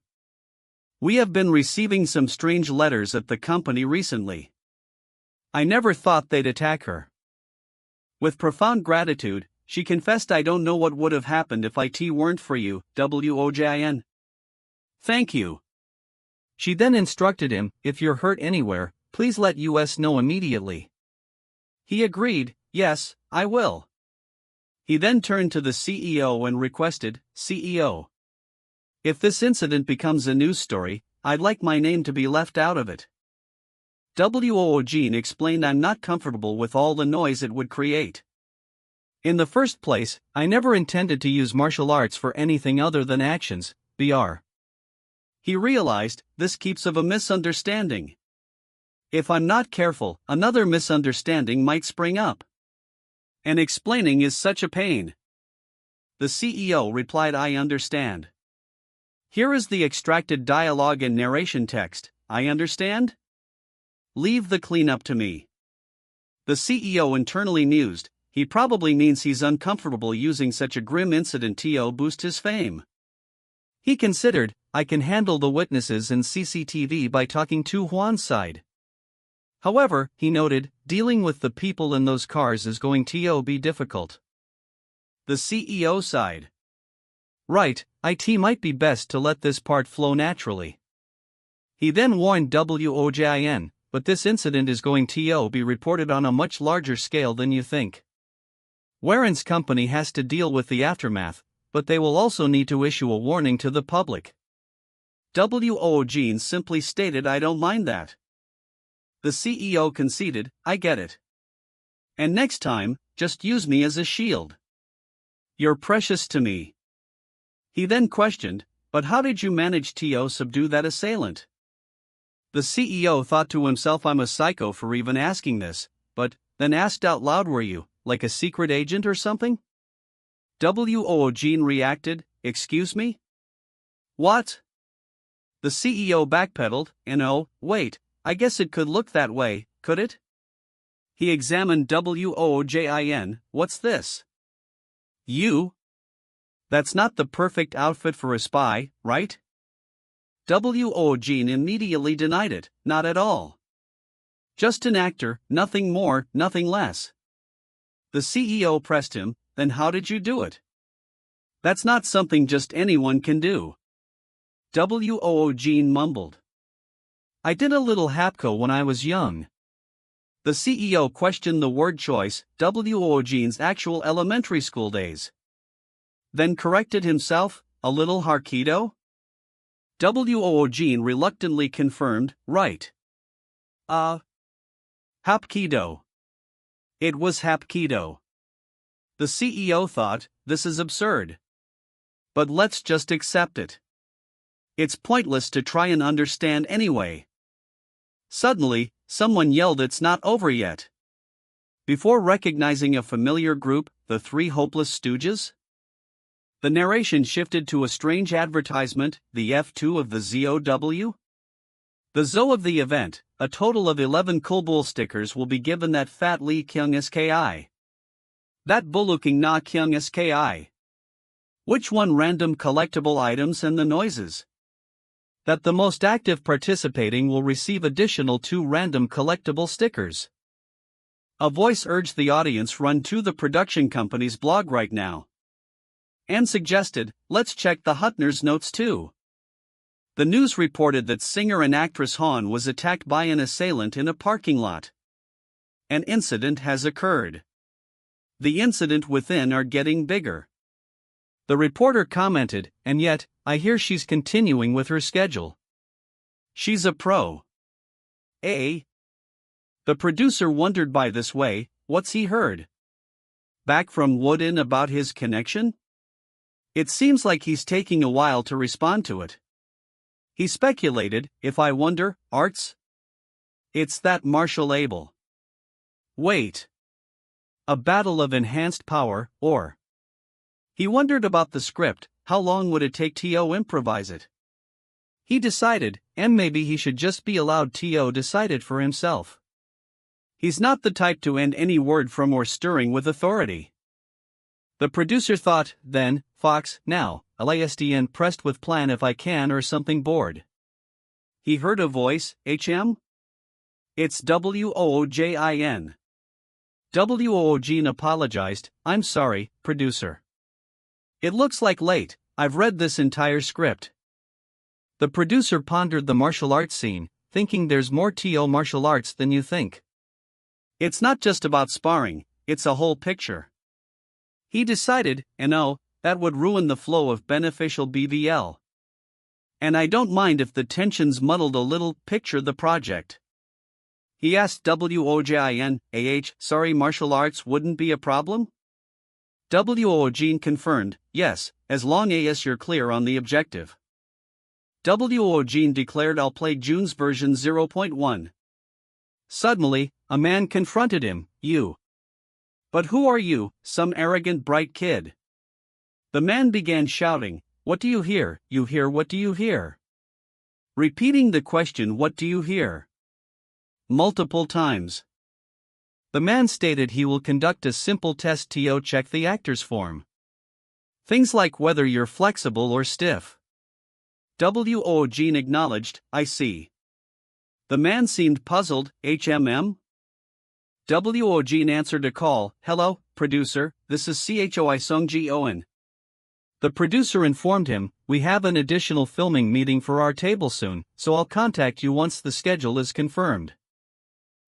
We have been receiving some strange letters at the company recently. I never thought they'd attack her." With profound gratitude, she confessed, "I don't know what would have happened if it weren't for you, Wojin. Thank you." She then instructed him, "If you're hurt anywhere, please let us know immediately." He agreed, "Yes, I will." He then turned to the CEO and requested, "CEO, if this incident becomes a news story, I'd like my name to be left out of it." Wojin explained, "I'm not comfortable with all the noise it would create. In the first place, I never intended to use martial arts for anything other than actions, BR." He realized, this keeps of a misunderstanding. If I'm not careful, another misunderstanding might spring up. And explaining is such a pain. The CEO replied, "I understand. Here is the extracted dialogue and narration text. I understand? Leave the cleanup to me." The CEO internally mused, he probably means he's uncomfortable using such a grim incident to boost his fame. He considered, "I can handle the witnesses and CCTV by talking to Juan's side." However, he noted, dealing with the people in those cars is going to be difficult. The CEO side. Right, it might be best to let this part flow naturally. He then warned Wojin, but this incident is going to be reported on a much larger scale than you think. Warren's company has to deal with the aftermath, but they will also need to issue a warning to the public. Woojin simply stated, I don't mind that. The CEO conceded, I get it. And next time, just use me as a shield. You're precious to me. He then questioned, but how did you manage to subdue that assailant? The CEO thought to himself, I'm a psycho for even asking this, but then asked out loud, were you, like a secret agent or something? Woojin reacted, excuse me? What? The CEO backpedaled, and oh, wait, I guess it could look that way, could it? He examined Woojin, what's this? You? That's not the perfect outfit for a spy, right? Woojin immediately denied it, not at all. Just an actor, nothing more, nothing less. The CEO pressed him, then how did you do it? That's not something just anyone can do. Woojin mumbled. I did a little hapko when I was young. The CEO questioned the word choice, Woojin's actual elementary school days. Then corrected himself, a little Hapkido? Woojin reluctantly confirmed, right. Hapkido. It was Hapkido. The CEO thought, this is absurd. But let's just accept it. It's pointless to try and understand anyway. Suddenly, someone yelled, it's not over yet. Before recognizing a familiar group, the Three Hopeless Stooges? The narration shifted to a strange advertisement, the F2 of the ZOW? The ZO of the event, a total of 11 Kulbul stickers will be given that Fat Lee Kyung Ski. That Buluking Na Kyung Ski. Which one random collectible items and the noises? That the most active participating will receive additional 2 random collectible stickers. A voice urged the audience run to the production company's blog right now. And suggested, let's check the Hutner's notes too. The news reported that singer and actress Han was attacked by an assailant in a parking lot. An incident has occurred. The incident within are getting bigger. The reporter commented, and yet, I hear she's continuing with her schedule. She's a pro. The producer wondered by this way, what's he heard? Back from Woojin about his connection? It seems like he's taking a while to respond to it. He speculated, if I wonder, arts? It's that Marshall Abel. Wait. A battle of enhanced power, or? He wondered about the script, how long would it take to improvise it? He decided, and maybe he should just be allowed to decide it for himself. He's not the type to end any word from or stirring with authority. The producer thought, then, Fox, now, LASDN pressed with plan if I can or something bored. He heard a voice, HM? It's Woojin. Woojin apologized, I'm sorry, producer. It looks like late, I've read this entire script. The producer pondered the martial arts scene, thinking there's more to martial arts than you think. It's not just about sparring, it's a whole picture. He decided, and oh, that would ruin the flow of beneficial BVL. And I don't mind if the tensions muddled a little, picture the project. He asked Woojin, sorry, martial arts wouldn't be a problem? Woojin confirmed, yes, as long as you're clear on the objective. Woojin declared, I'll play June's version 0.1. Suddenly, a man confronted him, you. But who are you, some arrogant bright kid? The man began shouting, what do you hear, what do you hear? Repeating the question, what do you hear? Multiple times. The man stated he will conduct a simple test to check the actor's form. Things like whether you're flexible or stiff. Woojin acknowledged, I see. The man seemed puzzled, HMM? Woojin answered a call, hello, producer, this is Choi Sung-ji Owen. The producer informed him, we have an additional filming meeting for our table soon, so I'll contact you once the schedule is confirmed.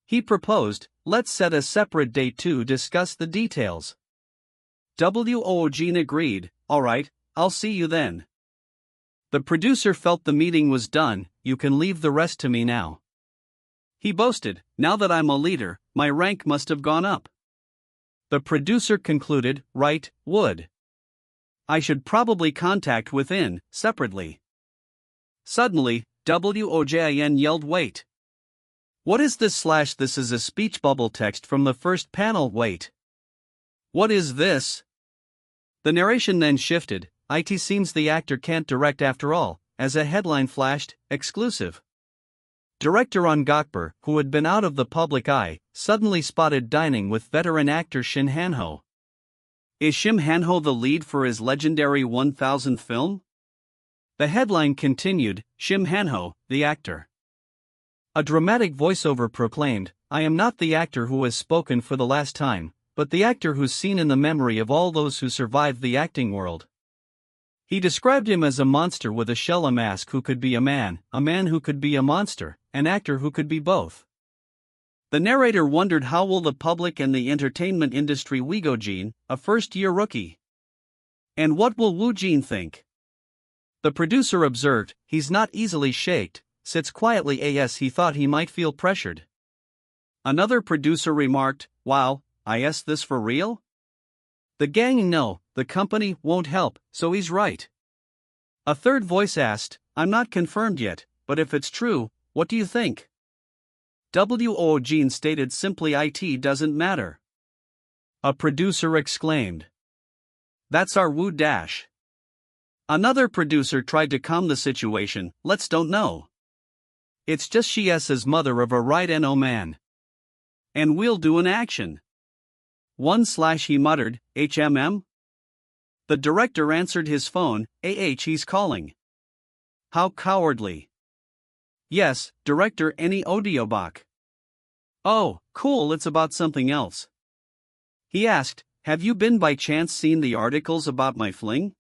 He proposed, let's set a separate date to discuss the details. Woojin agreed, alright, I'll see you then. The producer felt the meeting was done, you can leave the rest to me now. He boasted, now that I'm a leader, my rank must have gone up. The producer concluded, right, would. I should probably contact Within, separately. Suddenly, Woojin yelled, wait. What is this? This is a speech bubble text from the first panel, wait. What is this? The narration then shifted, it seems the actor can't direct after all, as a headline flashed, exclusive. Director Ahn Gakbar, who had been out of the public eye, suddenly spotted dining with veteran actor Shin Han-ho. Is Shin Han-ho the lead for his legendary 1000 film? The headline continued, Shin Han-ho, the actor. A dramatic voiceover proclaimed, I am not the actor who has spoken for the last time, but the actor who's seen in the memory of all those who survived the acting world. He described him as a monster with a shell, a mask who could be a man who could be a monster, an actor who could be both. The narrator wondered how will the public and the entertainment industry Woojin, a first-year rookie. And what will Woojin think? The producer observed, he's not easily shaked, sits quietly as he thought he might feel pressured. Another producer remarked, wow, is this for real? The gang no, the company won't help, so he's right. A third voice asked, I'm not confirmed yet, but if it's true, what do you think? Woojin stated simply it doesn't matter. A producer exclaimed. That's our Woo dash. Another producer tried to calm the situation, let's don't know. It's just she's his mother of a right no man. And we'll do an action. He muttered, HMM? The director answered his phone, he's calling. How cowardly. Yes, director any audiobok. Oh, cool, it's about something else. He asked, have you been by chance seen the articles about my fling?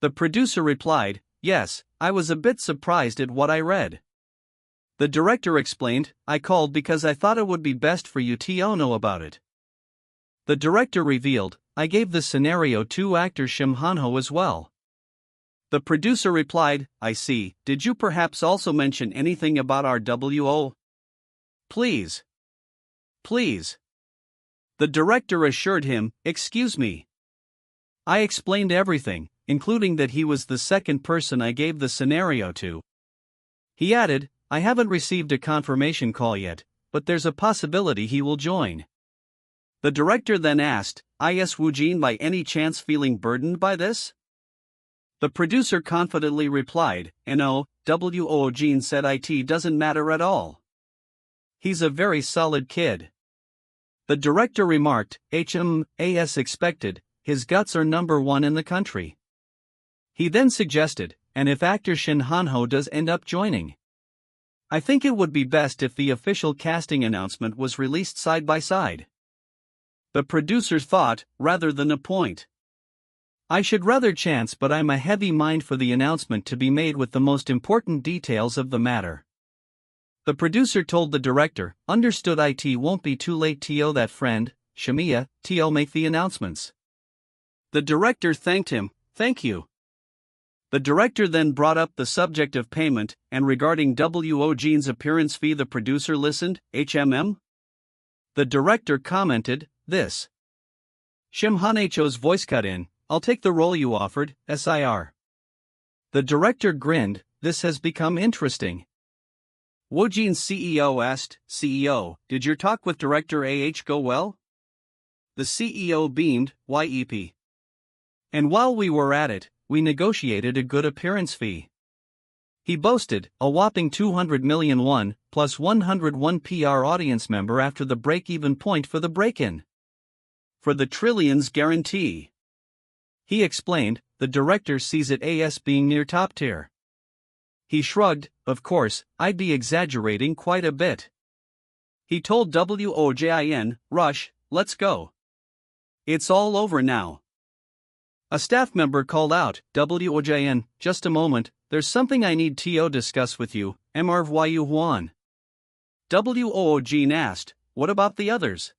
The producer replied, yes, I was a bit surprised at what I read. The director explained, I called because I thought it would be best for you to know about it. The director revealed, I gave the scenario to actor Shin Han-ho as well. The producer replied, I see, did you perhaps also mention anything about our WO? Please. Please. The director assured him, excuse me. I explained everything, including that he was the second person I gave the scenario to. He added, I haven't received a confirmation call yet, but there's a possibility he will join. The director then asked, is Woojin by any chance feeling burdened by this? The producer confidently replied, no, Woojin said it doesn't matter at all. He's a very solid kid. The director remarked, as expected, his guts are number one in the country. He then suggested, and if actor Shin Han-ho does end up joining? I think it would be best if the official casting announcement was released side by side. The producer thought, rather than a point. I should rather chance, but I'm a heavy mind for the announcement to be made with the most important details of the matter. The producer told the director, understood, it won't be too late to that friend, Shamiya, to make the announcements. The director thanked him, thank you. The director then brought up the subject of payment, and regarding Woojin's appearance fee the producer listened, HMM? The director commented, this. Shin Han-ho's voice cut in, I'll take the role you offered, SIR. The director grinned, this has become interesting. Woojin's CEO asked, CEO, did your talk with director go well? The CEO beamed, YEP. And while we were at it, we negotiated a good appearance fee. He boasted, a whopping 200 million won, plus 101 PR audience member after the break-even point for the break-in. For the trillions guarantee. He explained, the director sees it as being near top tier. He shrugged, of course, I'd be exaggerating quite a bit. He told Woojin, rush, let's go. It's all over now. A staff member called out, Woojin, just a moment, there's something I need to discuss with you, Mrvyu Huan. Woojin asked, "What about the others?"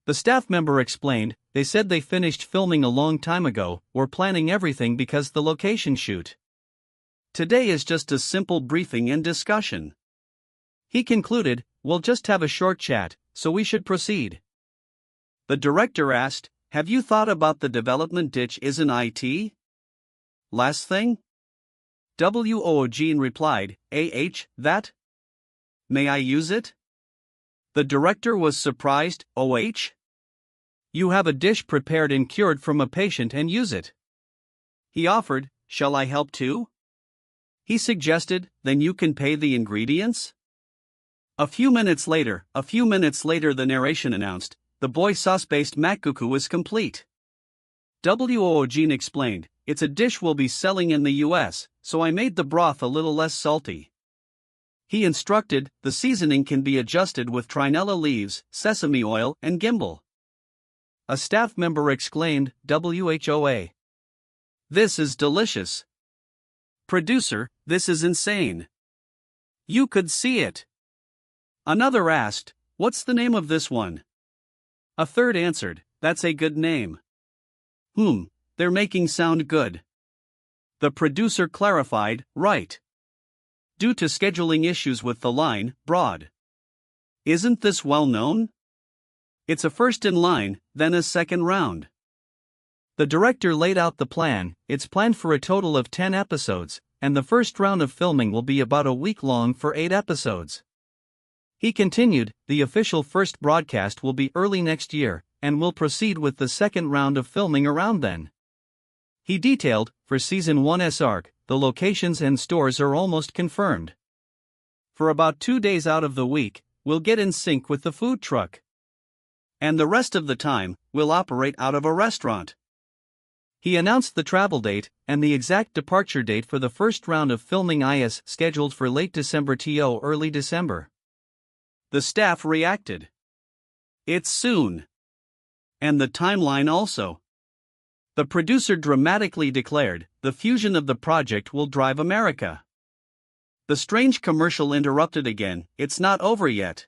The staff member explained, "They said they finished filming a long time ago, we're planning everything because the location shoot. Today is just a simple briefing and discussion." He concluded, "We'll just have a short chat, so we should proceed." The director asked, "Have you thought about the development ditch is in IT? Last thing?" Woojin replied, that? May I use it?" The director was surprised, "OH? You have a dish prepared and cured from a patient and use it." He offered, "Shall I help too?" He suggested, "Then you can pay the ingredients?" A few minutes later, the narration announced, "The boy sauce-based makguku is complete." Woojin explained, "It's a dish we'll be selling in the US, so I made the broth a little less salty." He instructed, "The seasoning can be adjusted with trinella leaves, sesame oil, and gimbal." A staff member exclaimed, "WHOA. This is delicious." Producer, "This is insane. You could see it." Another asked, "What's the name of this one?" A third answered, "That's a good name." They're making sound good." The producer clarified, "Right. Due to scheduling issues with the line, broad. Isn't this well known? It's a first in line, then a second round." The director laid out the plan. It's planned for a total of 10 episodes, and the first round of filming will be about a week long for 8 episodes. He continued, "The official first broadcast will be early next year, and we'll proceed with the second round of filming around then." He detailed, "For Season 1's arc, the locations and stores are almost confirmed. For about 2 days out of the week, we'll get in sync with the food truck. And the rest of the time, we'll operate out of a restaurant." He announced the travel date, and the exact departure date for the first round of filming is scheduled for late December to early December. The staff reacted. "It's soon. And the timeline also." The producer dramatically declared, "The fusion of the project will drive America." The strange commercial interrupted again, "It's not over yet."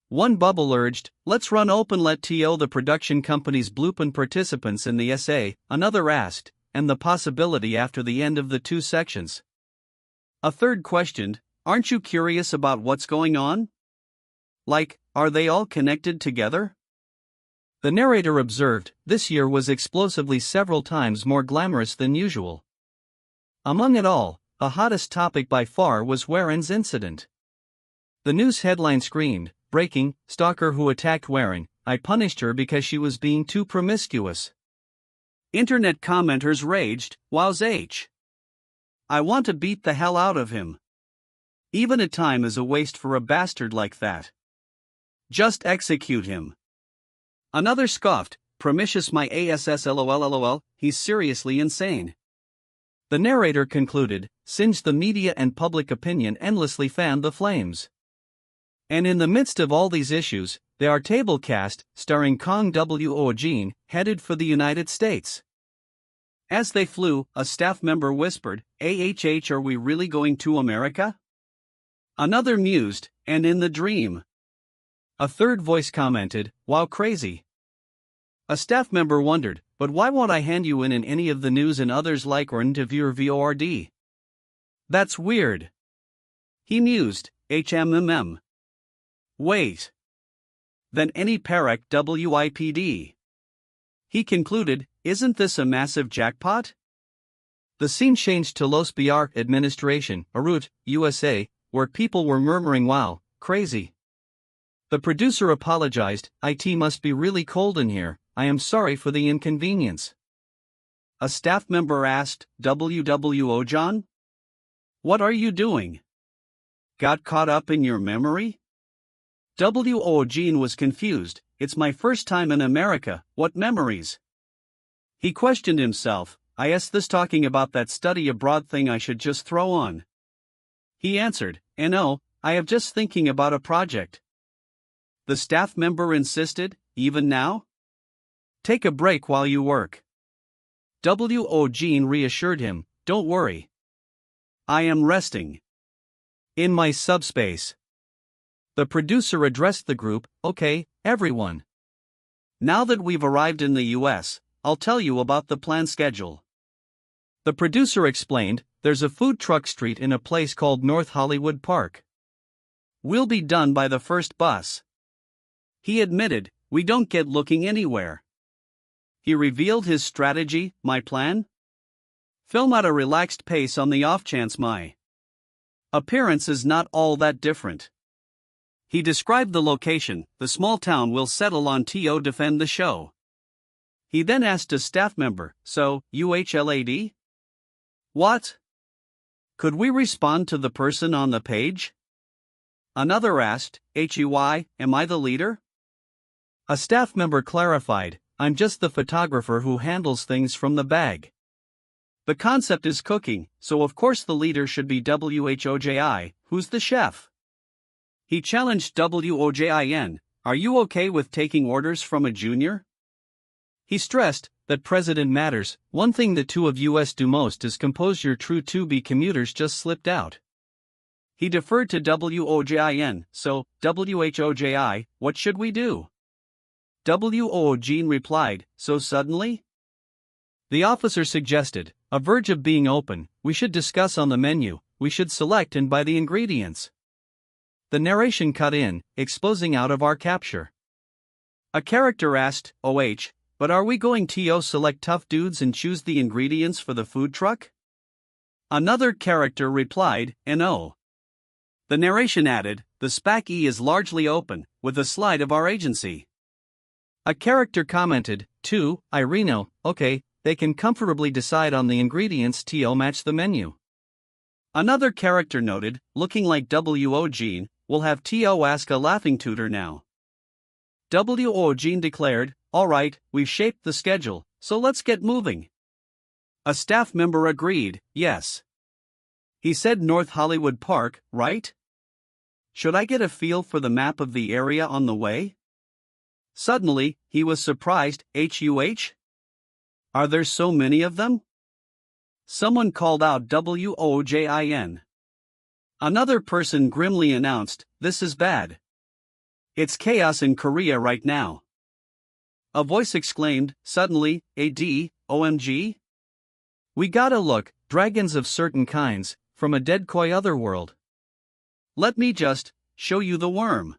One bubble urged, "Let's run open, let the production company's blueprint participants in the SA," another asked, "and the possibility after the end of the 2 sections." A third questioned, "Aren't you curious about what's going on? Like, are they all connected together?" The narrator observed, "This year was explosively several times more glamorous than usual. Among it all, the hottest topic by far was Waren's incident. The news headline screamed, 'Breaking, stalker who attacked Waren, I punished her because she was being too promiscuous.' Internet commenters raged, 'Wowzh. I want to beat the hell out of him. Even a time is a waste for a bastard like that. Just execute him.' Another scoffed, 'Promiscuous my ass lol, he's seriously insane.' The narrator concluded, "Since the media and public opinion endlessly fanned the flames. And in the midst of all these issues, there are table cast, starring Kang Woojin, headed for the United States." As they flew, a staff member whispered, are we really going to America?" Another mused, "And in the dream." A third voice commented, "Wow, crazy." A staff member wondered, "But why won't I hand you in any of the news and others like or interviewer VORD? That's weird." He mused, Wait. Then any Parak WIPD. He concluded, "Isn't this a massive jackpot?" The scene changed to Los Biar administration, Arut, USA, where people were murmuring, "Wow, crazy." The producer apologized, "It must be really cold in here, I am sorry for the inconvenience." A staff member asked, "WWO John? What are you doing? Got caught up in your memory?" Woojin was confused, "It's my first time in America, what memories?" He questioned himself, this talking about that study abroad thing I should just throw on?" He answered, "No, I have just thinking about a project." The staff member insisted, "Even now? Take a break while you work." Woojin reassured him, "Don't worry. I am resting. In my subspace." The producer addressed the group, "Okay, everyone. Now that we've arrived in the US, I'll tell you about the planned schedule." The producer explained, "There's a food truck street in a place called North Hollywood Park. We'll be done by the first bus." He admitted, "We don't get looking anywhere." He revealed his strategy, "My plan? Film at a relaxed pace on the off chance my appearance is not all that different." He described the location, the small town we'll settle on to defend the show. He then asked a staff member, "So, UHLAD? What? Could we respond to the person on the page?" Another asked, "HUI, am I the leader?" A staff member clarified, "I'm just the photographer who handles things from the bag. The concept is cooking, so of course the leader should be WHOJI, who's the chef." He challenged WOJIN, "Are you okay with taking orders from a junior?" He stressed that President matters. "One thing the two of us do most is compose your true to-be commuters just slipped out." He deferred to WOJIN, "So, WHOJI, what should we do?" WOJIN replied, "So suddenly?" The officer suggested, "A verge of being open, we should discuss on the menu, we should select and buy the ingredients." The narration cut in, exposing out of our capture. A character asked, "OH, but are we going to select tough dudes and choose the ingredients for the food truck?" Another character replied, "No." The narration added, "The SPAC-E is largely open, with a slide of our agency." A character commented, "Too, Ireno, okay, they can comfortably decide on the ingredients to match the menu." Another character noted, looking like W.O. Jean, "We'll have to ask a laughing tutor now." W.O. Jean declared, "All right, we've shaped the schedule, so let's get moving." A staff member agreed, "Yes." He said North Hollywood Park, right? Should I get a feel for the map of the area on the way? Suddenly, he was surprised, "HUH? Are there so many of them?" Someone called out WOJIN. Another person grimly announced, "This is bad. It's chaos in Korea right now." A voice exclaimed, suddenly, OMG? We gotta look, dragons of certain kinds, from a dead koi otherworld. Let me just show you the worm.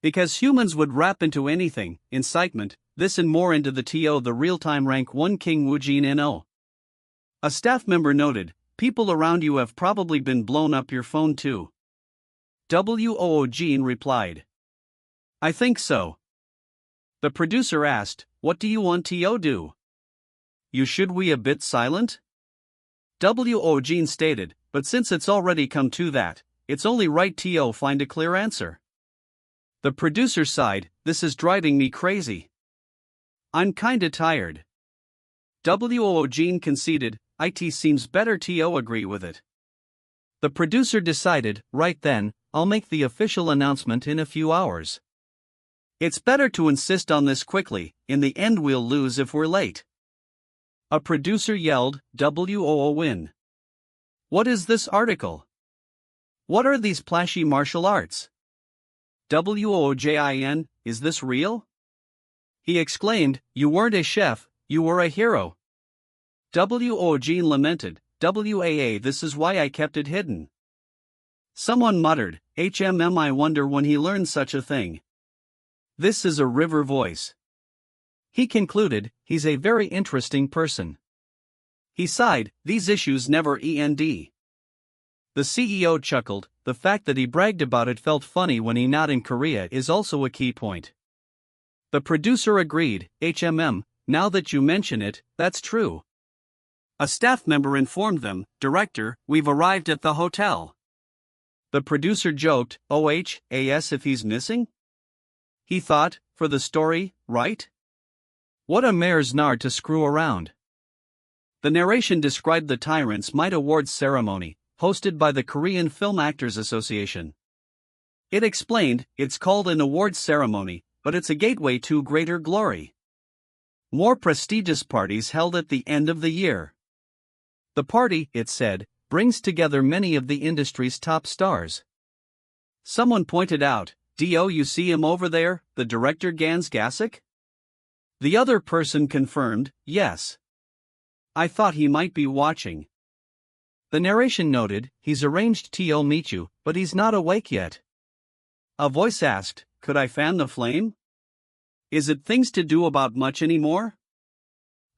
Because humans would wrap into anything, incitement, this and more into the the real-time rank 1 Kang Woojin NO. A staff member noted, "People around you have probably been blown up your phone too." WOO Jean replied, "I think so." The producer asked, "What do you want to do? You should we a bit silent?" WO Jean stated, "But since it's already come to that, it's only right to find a clear answer." The producer sighed, "This is driving me crazy. I'm kinda tired." WO Jean conceded, "It seems better to agree with it." The producer decided, "Right then, I'll make the official announcement in a few hours. It's better to insist on this quickly, in the end we'll lose if we're late." A producer yelled, "WOO win. What is this article? What are these plashy martial arts? WOJIN, is this real?" He exclaimed, "You weren't a chef, you were a hero." WO Jean lamented, "WAA, this is why I kept it hidden." Someone muttered, I wonder when he learned such a thing. This is a river voice. He concluded, he's a very interesting person. He sighed, these issues never end. The CEO chuckled, the fact that he bragged about it felt funny when he not in Korea is also a key point. The producer agreed, now that you mention it, that's true. A staff member informed them, Director, we've arrived at the hotel. The producer joked, OHAS if he's missing? He thought, for the story, right? What a mare's nard to screw around. The narration described the Tyrant's Might Awards ceremony, hosted by the Korean Film Actors Association. It explained, it's called an awards ceremony, but it's a gateway to greater glory. More prestigious parties held at the end of the year. The party, it said, brings together many of the industry's top stars. Someone pointed out, "Do you see him over there, the director Gans Gasek?" The other person confirmed, "Yes. I thought he might be watching." The narration noted, "He's arranged to meet you, but he's not awake yet." A voice asked, "Could I fan the flame? Is it things to do about much anymore?"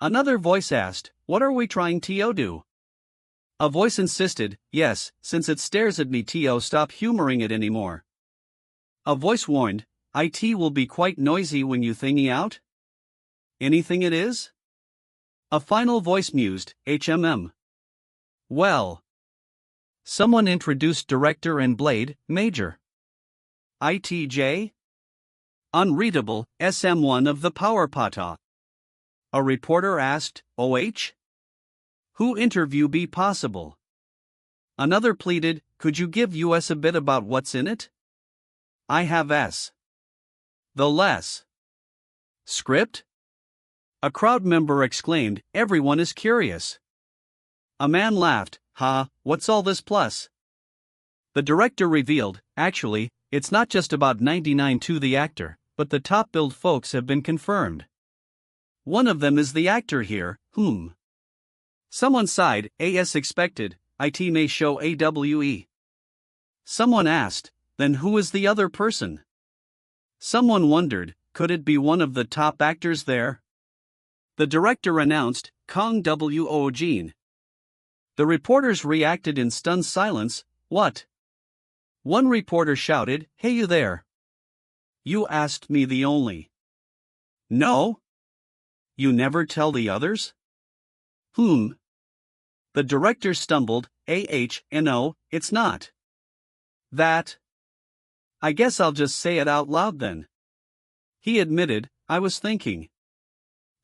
Another voice asked, "What are we trying to do?" A voice insisted, "Yes, since it stares at me stop humoring it anymore." A voice warned, "It will be quite noisy when you thingy out." "Anything it is?" A final voice mused, "HMM. Well." Someone introduced Director and Blade, Major. ITJ? Unreadable, SM1 of the Powerpata. A reporter asked, "OH? Who interview be possible?" Another pleaded, "Could you give us a bit about what's in it? I have S. The less. Script?" A crowd member exclaimed, "Everyone is curious." A man laughed, "Ha, what's all this plus?" The director revealed, "Actually, it's not just about 99 to the actor, but the top billed folks have been confirmed. One of them is the actor here, whom." Someone sighed, "As expected, it may show AWE." Someone asked, "Then who is the other person?" Someone wondered, could it be one of the top actors there? The director announced, Kang Woojin. The reporters reacted in stunned silence, "What?" One reporter shouted, "Hey you there! You asked me the only." "No? You never tell the others?" "Whom?" The director stumbled, "No, it's not. That. I guess I'll just say it out loud then." He admitted, "I was thinking.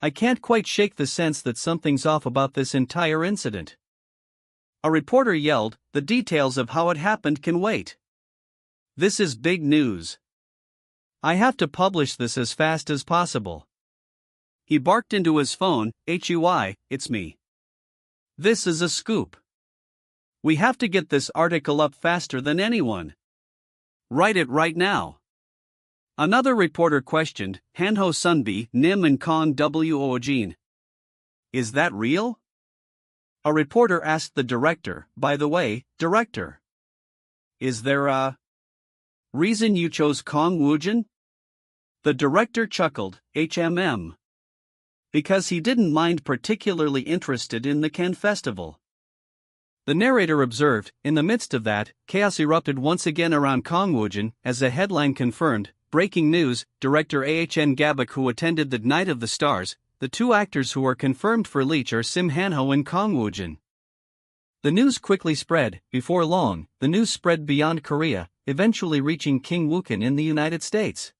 I can't quite shake the sense that something's off about this entire incident." A reporter yelled, "The details of how it happened can wait. This is big news. I have to publish this as fast as possible." He barked into his phone, "Hui, it's me. This is a scoop. We have to get this article up faster than anyone. Write it right now." Another reporter questioned, "Hanho Sunbi, Nim and Kang Woojin. Is that real?" A reporter asked the director, "By the way, director, is there a reason you chose Kang Woojin?" The director chuckled, "HMM. Because he didn't mind particularly interested in the Ken Festival." The narrator observed, "In the midst of that, chaos erupted once again around Kang Woojin, as the headline confirmed, breaking news, director Ahn Gabak who attended the Night of the Stars, the two actors who are confirmed for Leech are Sim Hanho and Kang Woojin." The news quickly spread. Before long, the news spread beyond Korea, eventually reaching King Woojin in the United States.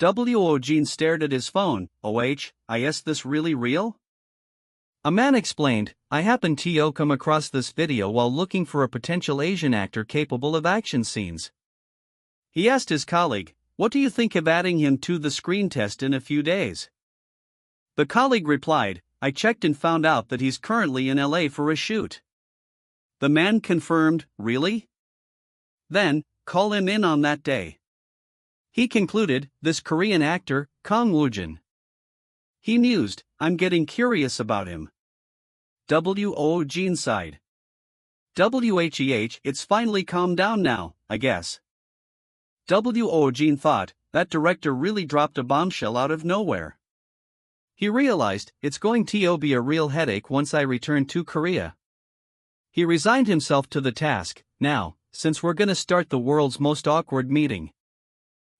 Woojin stared at his phone, "Is this really real?" A man explained, "I happened to come across this video while looking for a potential Asian actor capable of action scenes." He asked his colleague, "What do you think of adding him to the screen test in a few days?" The colleague replied, "I checked and found out that he's currently in LA for a shoot." The man confirmed, "Really? Then, call him in on that day." He concluded, "This Korean actor, Kang Woojin." He mused, "I'm getting curious about him." Woojin sighed. It's finally calmed down now, I guess." Woojin thought, "That director really dropped a bombshell out of nowhere." He realized, "It's going to be a real headache once I return to Korea." He resigned himself to the task. "Now, since we're gonna start the world's most awkward meeting,"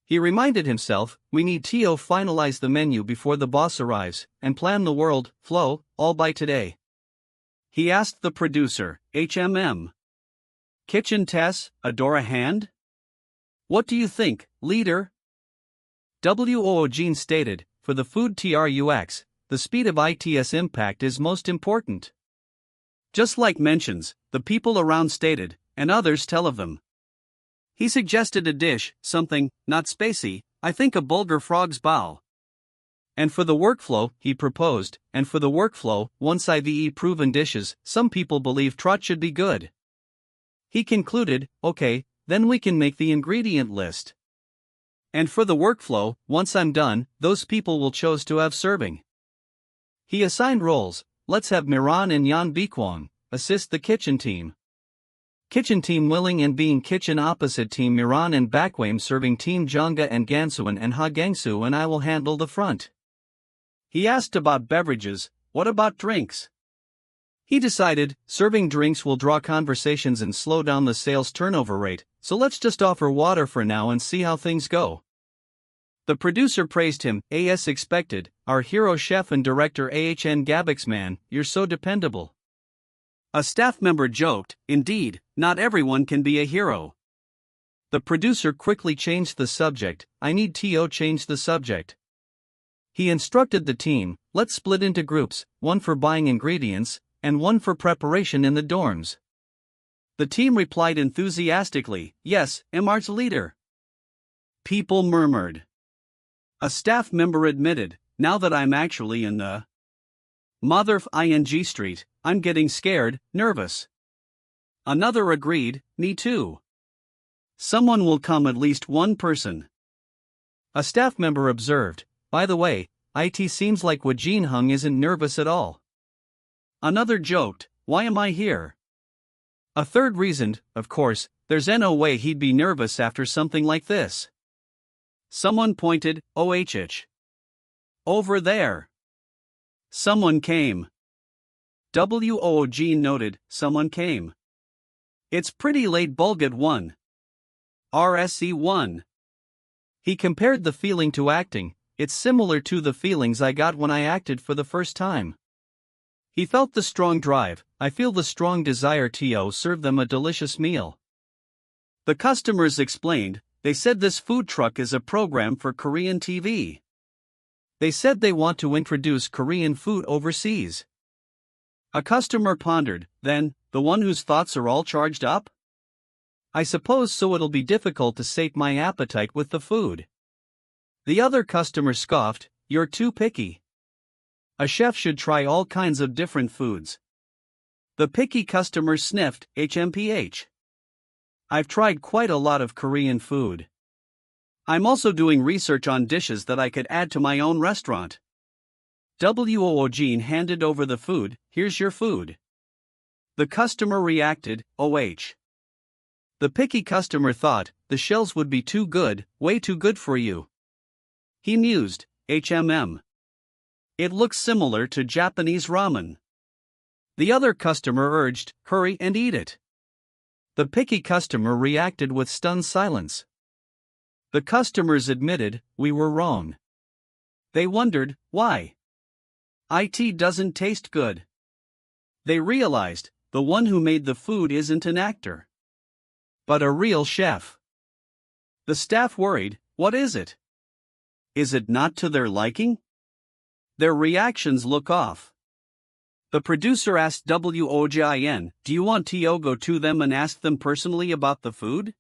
he reminded himself, "we need to finalize the menu before the boss arrives, and plan the world flow, all by today." He asked the producer, "HMM. Kitchen Tess, adore a hand? What do you think, leader?" Woojin stated, "For the food TRUX, the speed of ITS impact is most important. Just like mentions, the people around stated, and others tell of them." He suggested a dish, something, not spacey, I think a bulgur frog's bow. And for the workflow, he proposed, once IVE proven dishes, some people believe trot should be good. He concluded, "Okay, then we can make the ingredient list. And for the workflow, once I'm done, those people will choose to have serving. He assigned roles. Let's have Miran and Yan Bikwang assist the kitchen team. Kitchen team willing and being kitchen opposite team Miran and Bakwam serving team Jonga and Gansuan and Ha Gangsu, and I will handle the front. He asked about beverages. What about drinks? He decided, serving drinks will draw conversations and slow down the sales turnover rate, so let's just offer water for now and see how things go. The producer praised him, as expected, our hero chef and director Ahn Gabix, man, you're so dependable. A staff member joked, indeed, not everyone can be a hero. The producer quickly changed the subject, I need to change the subject. He instructed the team, let's split into groups, one for buying ingredients, and one for preparation in the dorms. The team replied enthusiastically, yes, MR's leader. People murmured. A staff member admitted, now that I'm actually in the mother ing street, I'm getting scared, nervous. Another agreed, me too. Someone will come, at least one person. A staff member observed, by the way, it seems like Woojin Hung isn't nervous at all. Another joked, why am I here? A third reasoned, of course, there's no way he'd be nervous after something like this. Someone pointed, over there. Someone came. Woojin noted, someone came. It's pretty late Bulgat 1. RSC 1. He compared the feeling to acting, it's similar to the feelings I got when I acted for the first time. He felt the strong drive, I feel the strong desire to serve them a delicious meal. The customers explained, they said this food truck is a program for Korean TV. They said they want to introduce Korean food overseas. A customer pondered, then, the one whose thoughts are all charged up? I suppose so, it'll be difficult to sate my appetite with the food. The other customer scoffed, you're too picky. A chef should try all kinds of different foods. The picky customer sniffed, HMPH. I've tried quite a lot of Korean food. I'm also doing research on dishes that I could add to my own restaurant. Woojin handed over the food, here's your food. The customer reacted, OH. The picky customer thought, the shells would be too good, way too good for you. He mused, HMM. It looks similar to Japanese ramen. The other customer urged, hurry and eat it. The picky customer reacted with stunned silence. The customers admitted, we were wrong. They wondered, why? It doesn't taste good. They realized, the one who made the food isn't an actor, but a real chef. The staff worried, what is it? Is it not to their liking? Their reactions look off. The producer asked Woojin, do you want to go to them and ask them personally about the food?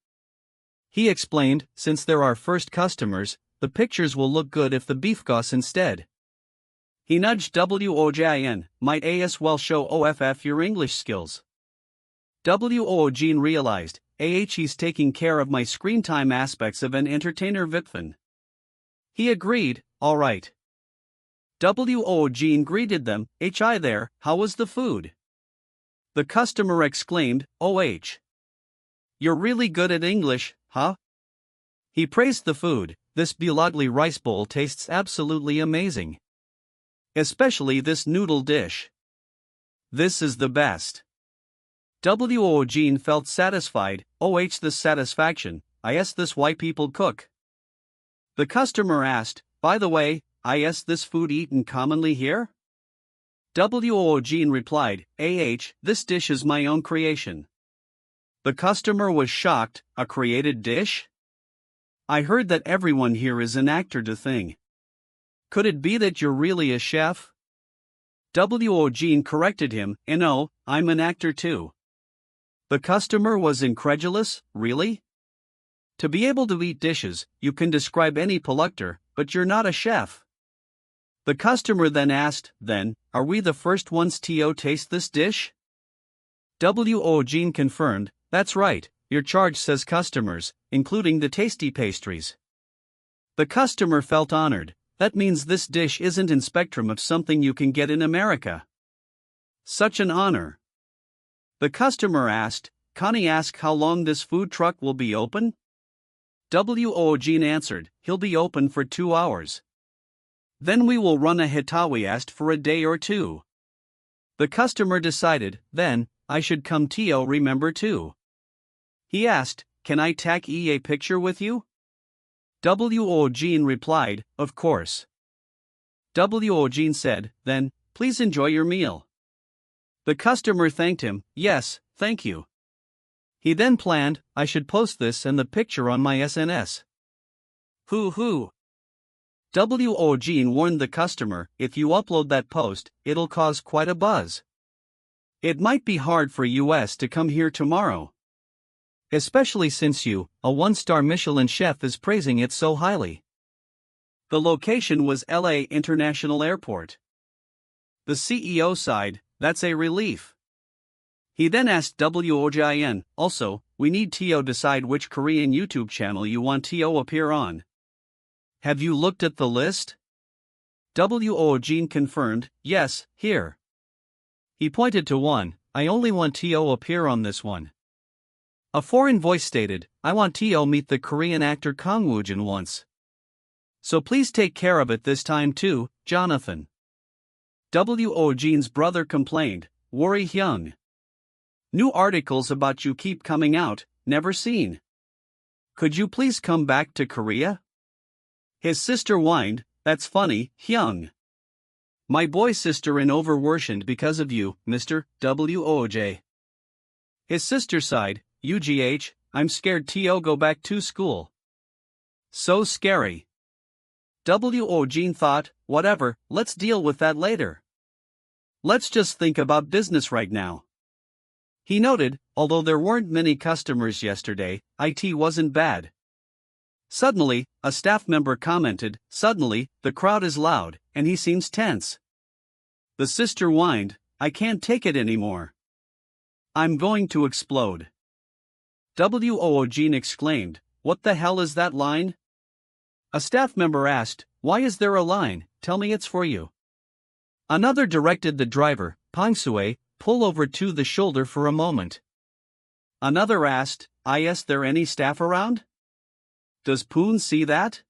He explained, since they're our first customers, the pictures will look good if the beef goss instead. He nudged Woojin, might as well show off your English skills. Woojin realized, he's taking care of my screen time aspects of an entertainer Vitfin. He agreed, alright. Woojin greeted them, hi there, how was the food? The customer exclaimed, OH. You're really good at English, huh? He praised the food, this bulogli rice bowl tastes absolutely amazing. Especially this noodle dish. This is the best. Woojin felt satisfied, the satisfaction, this why people cook. The customer asked, by the way, this food eaten commonly here? Woojin replied, this dish is my own creation. The customer was shocked, a created dish? I heard that everyone here is an actor to thing. Could it be that you're really a chef? Woojin corrected him, no, I'm an actor too. The customer was incredulous, really? To be able to eat dishes, you can describe any polluctor, but you're not a chef. The customer then asked, are we the first ones to taste this dish? Woojin confirmed, that's right, your charge says customers, including the tasty pastries. The customer felt honored. That means this dish isn't in spectrum of something you can get in America. Such an honor. The customer asked, "Can I ask how long this food truck will be open?" Woojin answered, "He'll be open for 2 hours. Then we will run a hitawiast for a day or two." The customer decided, then, I should come to remember too. He asked, "Can I take a picture with you?" Woojin replied, "Of course." Woojin said, "Then, please enjoy your meal." The customer thanked him, "Yes, thank you." He then planned, I should post this and the picture on my SNS. Hoo. Woojin warned the customer, if you upload that post, it'll cause quite a buzz. It might be hard for US to come here tomorrow. Especially since you, a 1-star Michelin chef, is praising it so highly. The location was LA International Airport. The CEO sighed, "That's a relief." He then asked Woojin, "Also, we need to decide which Korean YouTube channel you want to appear on. Have you looked at the list?" Woojin confirmed, "Yes, here." He pointed to one, "I only want to appear on this one." A foreign voice stated, "I want to meet the Korean actor Kang Woojin once. So please take care of it this time too, Jonathan." Woojin's brother complained, "Worry Hyung. New articles about you keep coming out, never seen. Could you please come back to Korea?" His sister whined, "That's funny, Hyung. My boy sister in overworsened because of you, Mr. Wooj." His sister sighed, "UGH, I'm scared to go back to school. So scary." Woojin thought, whatever, let's deal with that later. Let's just think about business right now. He noted, although there weren't many customers yesterday, IT wasn't bad. Suddenly, a staff member commented, "Suddenly, the crowd is loud, and he seems tense." The sister whined, "I can't take it anymore. I'm going to explode." Woojin exclaimed, "What the hell is that line?" A staff member asked, "Why is there a line? Tell me it's for you." Another directed the driver, "Pangsue, pull over to the shoulder for a moment." Another asked, "Is there any staff around? Does Poon see that?"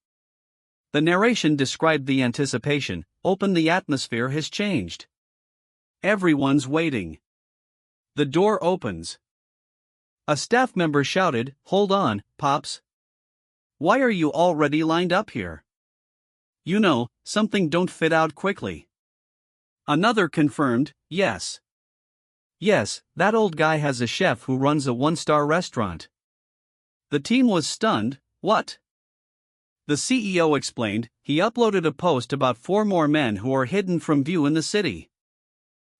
The narration described the anticipation, "Open, the atmosphere has changed. Everyone's waiting." The door opens. A staff member shouted, "Hold on, Pops. Why are you already lined up here? You know, something don't fit out quickly." Another confirmed, "Yes. Yes, that old guy has a chef who runs a 1-star restaurant." The team was stunned, "What?" The CEO explained, he uploaded a post about 4 more men who are hidden from view in the city.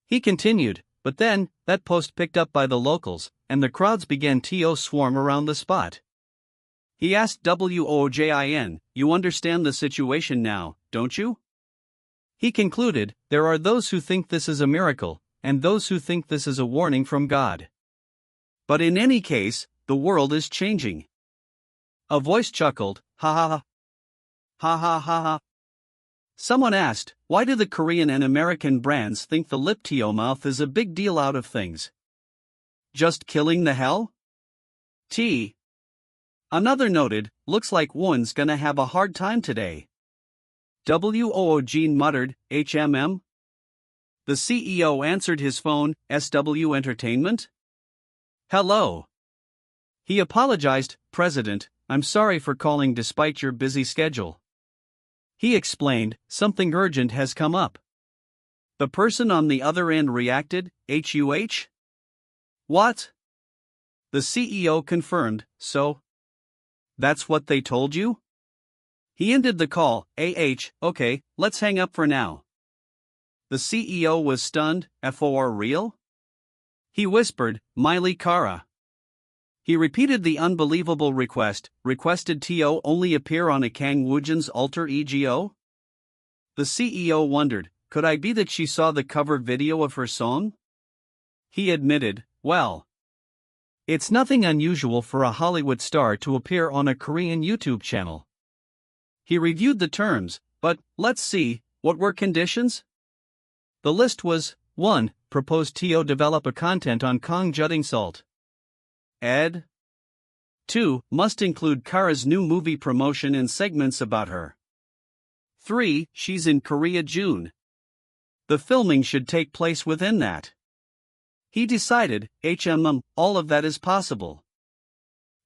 He continued, but then, that post picked up by the locals, and the crowds began to swarm around the spot. He asked Woojin, "You understand the situation now, don't you?" He concluded, "There are those who think this is a miracle, and those who think this is a warning from God. But in any case, the world is changing." A voice chuckled, "Ha ha ha. Ha ha ha ha." Someone asked, "Why do the Korean and American brands think the lip to mouth is a big deal out of things? Just killing the hell? T. Another noted, "Looks like Woon's gonna have a hard time today." Woojin muttered, "HMM?" The CEO answered his phone, "SW Entertainment?" "Hello." He apologized, "President, I'm sorry for calling despite your busy schedule." He explained, "Something urgent has come up." The person on the other end reacted, "HUH? What?" The CEO confirmed, "So? That's what they told you?" He ended the call, "Okay, let's hang up for now." The CEO was stunned, "For real?" He whispered, "Miley Kara." He repeated the unbelievable requested to only appear on a Kang Woojin's alter ego? The CEO wondered, could I be that she saw the cover video of her song? He admitted, "Well, It's nothing unusual for a Hollywood star to appear on a Korean YouTube channel. He reviewed the terms, but, let's see, what were conditions? The list was 1. Proposed TO develop a content on Kang Woojin Salt. Ed. 2. Must include Kara's new movie promotion and segments about her. 3. She's in Korea June. The filming should take place within that. He decided, all of that is possible.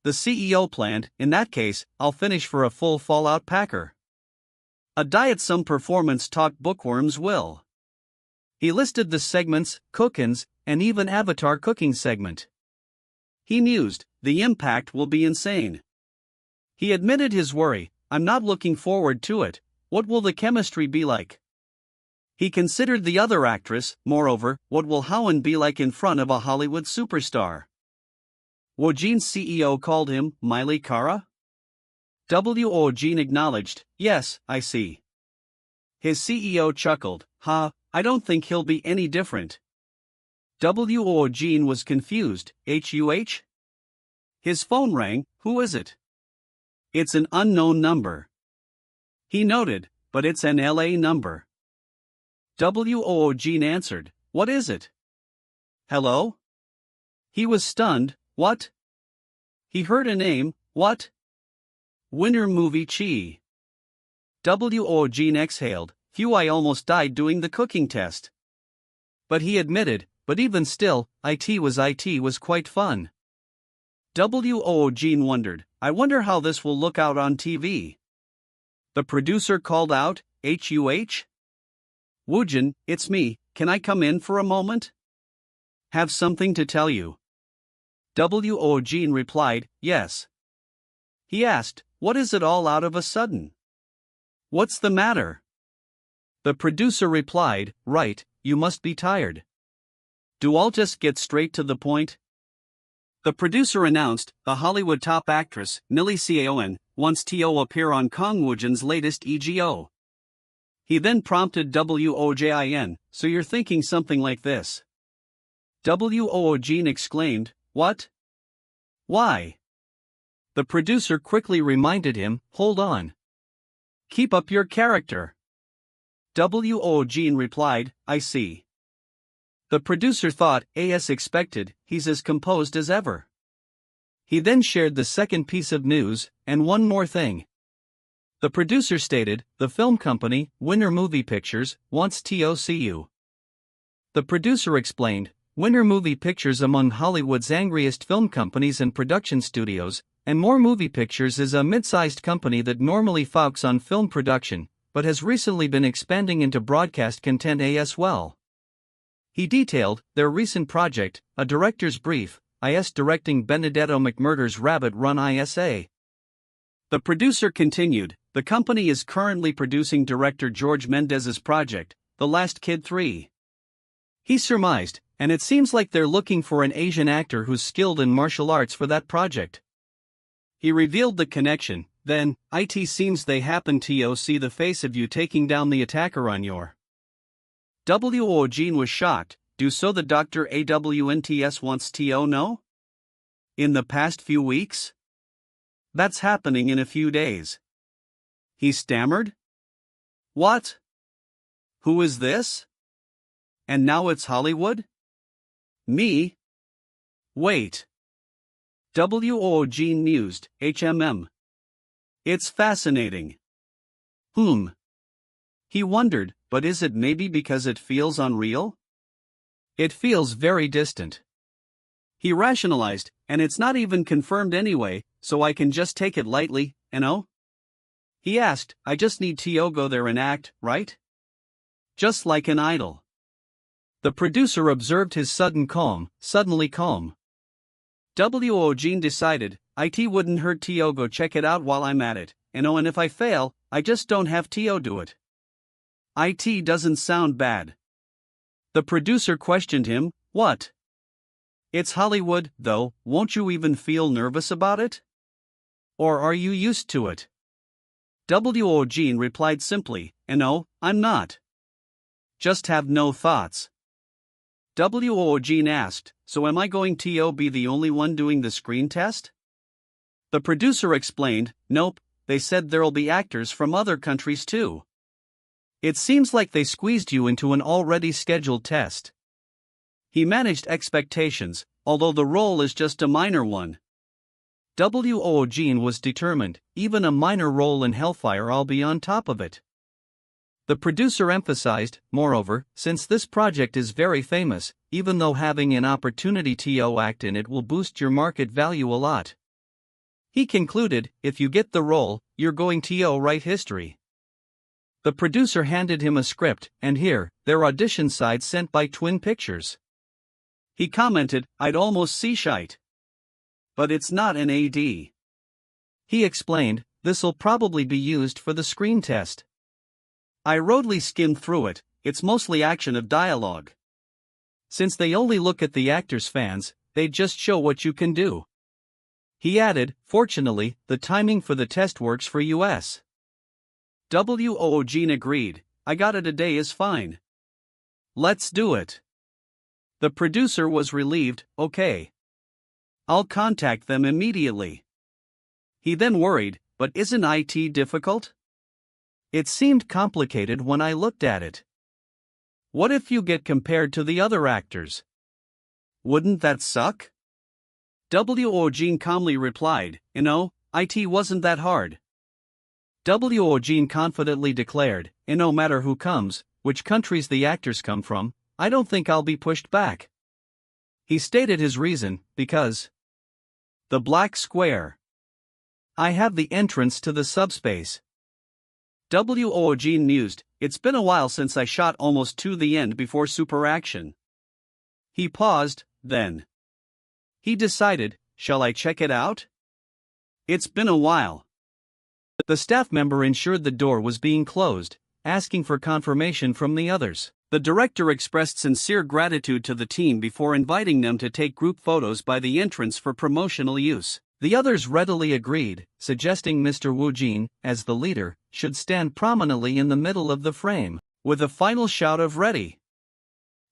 The CEO planned, in that case, I'll finish for a full Fallout Packer. A diet some performance talk bookworms will. He listed the segments, cookins, and even Avatar cooking segment. He mused, the impact will be insane. He admitted his worry, I'm not looking forward to it, what will the chemistry be like? He considered the other actress, moreover, what will Howen be like in front of a Hollywood superstar? Woojin's CEO called him, Miley Kara? Woojin acknowledged, yes, I see. His CEO chuckled, I don't think he'll be any different. Woojin was confused, Huh? His phone rang, who is it? It's an unknown number. He noted, but it's an LA number. Woojin answered, what is it? Hello? He was stunned, what? He heard a name, what? Winter Movie Chi. Woojin exhaled, phew, I almost died doing the cooking test. But he admitted, but even still, it was quite fun. Woojin wondered, I wonder how this will look out on TV. The producer called out, Huh? Woojin, it's me, can I come in for a moment? Have something to tell you. Woojin replied, yes. He asked, what is it all out of a sudden? What's the matter? The producer replied, right, you must be tired. Do I'll just get straight to the point? The producer announced, the Hollywood top actress, Millie Seoen, wants to appear on Kang Woojin's latest EGO. He then prompted Woojin, so you're thinking something like this. Woojin exclaimed, what? Why? The producer quickly reminded him, hold on. Keep up your character. Woojin replied, I see. The producer thought, as expected, he's as composed as ever. He then shared the second piece of news, and one more thing. The producer stated, the film company, Winter Movie Pictures, wants to see you. The producer explained, Winter Movie Pictures among Hollywood's angriest film companies and production studios, and More Movie Pictures is a mid-sized company that normally focuses on film production, but has recently been expanding into broadcast content as well. He detailed their recent project, a director's brief, directing Benedetto McMurder's Rabbit Run ISA. The producer continued, the company is currently producing director George Mendes's project, The Last Kid 3. He surmised, and it seems like they're looking for an Asian actor who's skilled in martial arts for that project. He revealed the connection, then, it seems they happen to see the face of you taking down the attacker on your. Woojin was shocked, do so the Dr. Awns wants to know? In the past few weeks? That's happening in a few days. He stammered. What? Who is this? And now it's Hollywood? Me? Wait. Woojin mused, It's fascinating. He wondered, but is it maybe because it feels unreal? It feels very distant. He rationalized, and it's not even confirmed anyway, so I can just take it lightly, He asked, I just need to go there and act, right? Just like an idol. The producer observed his suddenly calm. Woojin decided, it wouldn't hurt to go check it out while I'm at it, and if I fail, I just don't have to do it. It doesn't sound bad. The producer questioned him, what? It's Hollywood, though, won't you even feel nervous about it? Or are you used to it? Woojin replied simply, I'm not. Just have no thoughts. Woojin asked, So am I going to be the only one doing the screen test? The producer explained, nope, they said there'll be actors from other countries too. It seems like they squeezed you into an already scheduled test. He managed expectations, although the role is just a minor one. Woojin was determined, even a minor role in Hellfire, I'll be on top of it. The producer emphasized, moreover, since this project is very famous, even though having an opportunity to act in it will boost your market value a lot. He concluded, if you get the role, you're going to write history. The producer handed him a script, and here, their audition side sent by Twin Pictures. He commented, I'd almost see shite. But it's not an AD. He explained, this'll probably be used for the screen test. I rudely skimmed through it, it's mostly action of dialogue. Since they only look at the actor's fans, they just show what you can do. He added, fortunately, the timing for the test works for US. Woojin agreed, I got it, a day is fine. Let's do it. The producer was relieved, okay. I'll contact them immediately. He then worried, but isn't IT difficult? It seemed complicated when I looked at it. What if you get compared to the other actors? Wouldn't that suck? Woojin calmly replied, IT wasn't that hard. Woojin confidently declared, no matter who comes, which countries the actors come from, I don't think I'll be pushed back. He stated his reason, because the black square. I have the entrance to the subspace. Woojin mused, it's been a while since I shot almost to the end before super action. He paused, then he decided, shall I check it out? It's been a while. The staff member ensured the door was being closed, asking for confirmation from the others. The director expressed sincere gratitude to the team before inviting them to take group photos by the entrance for promotional use. The others readily agreed, suggesting Mr. Woojin, as the leader, should stand prominently in the middle of the frame, with a final shout of ready.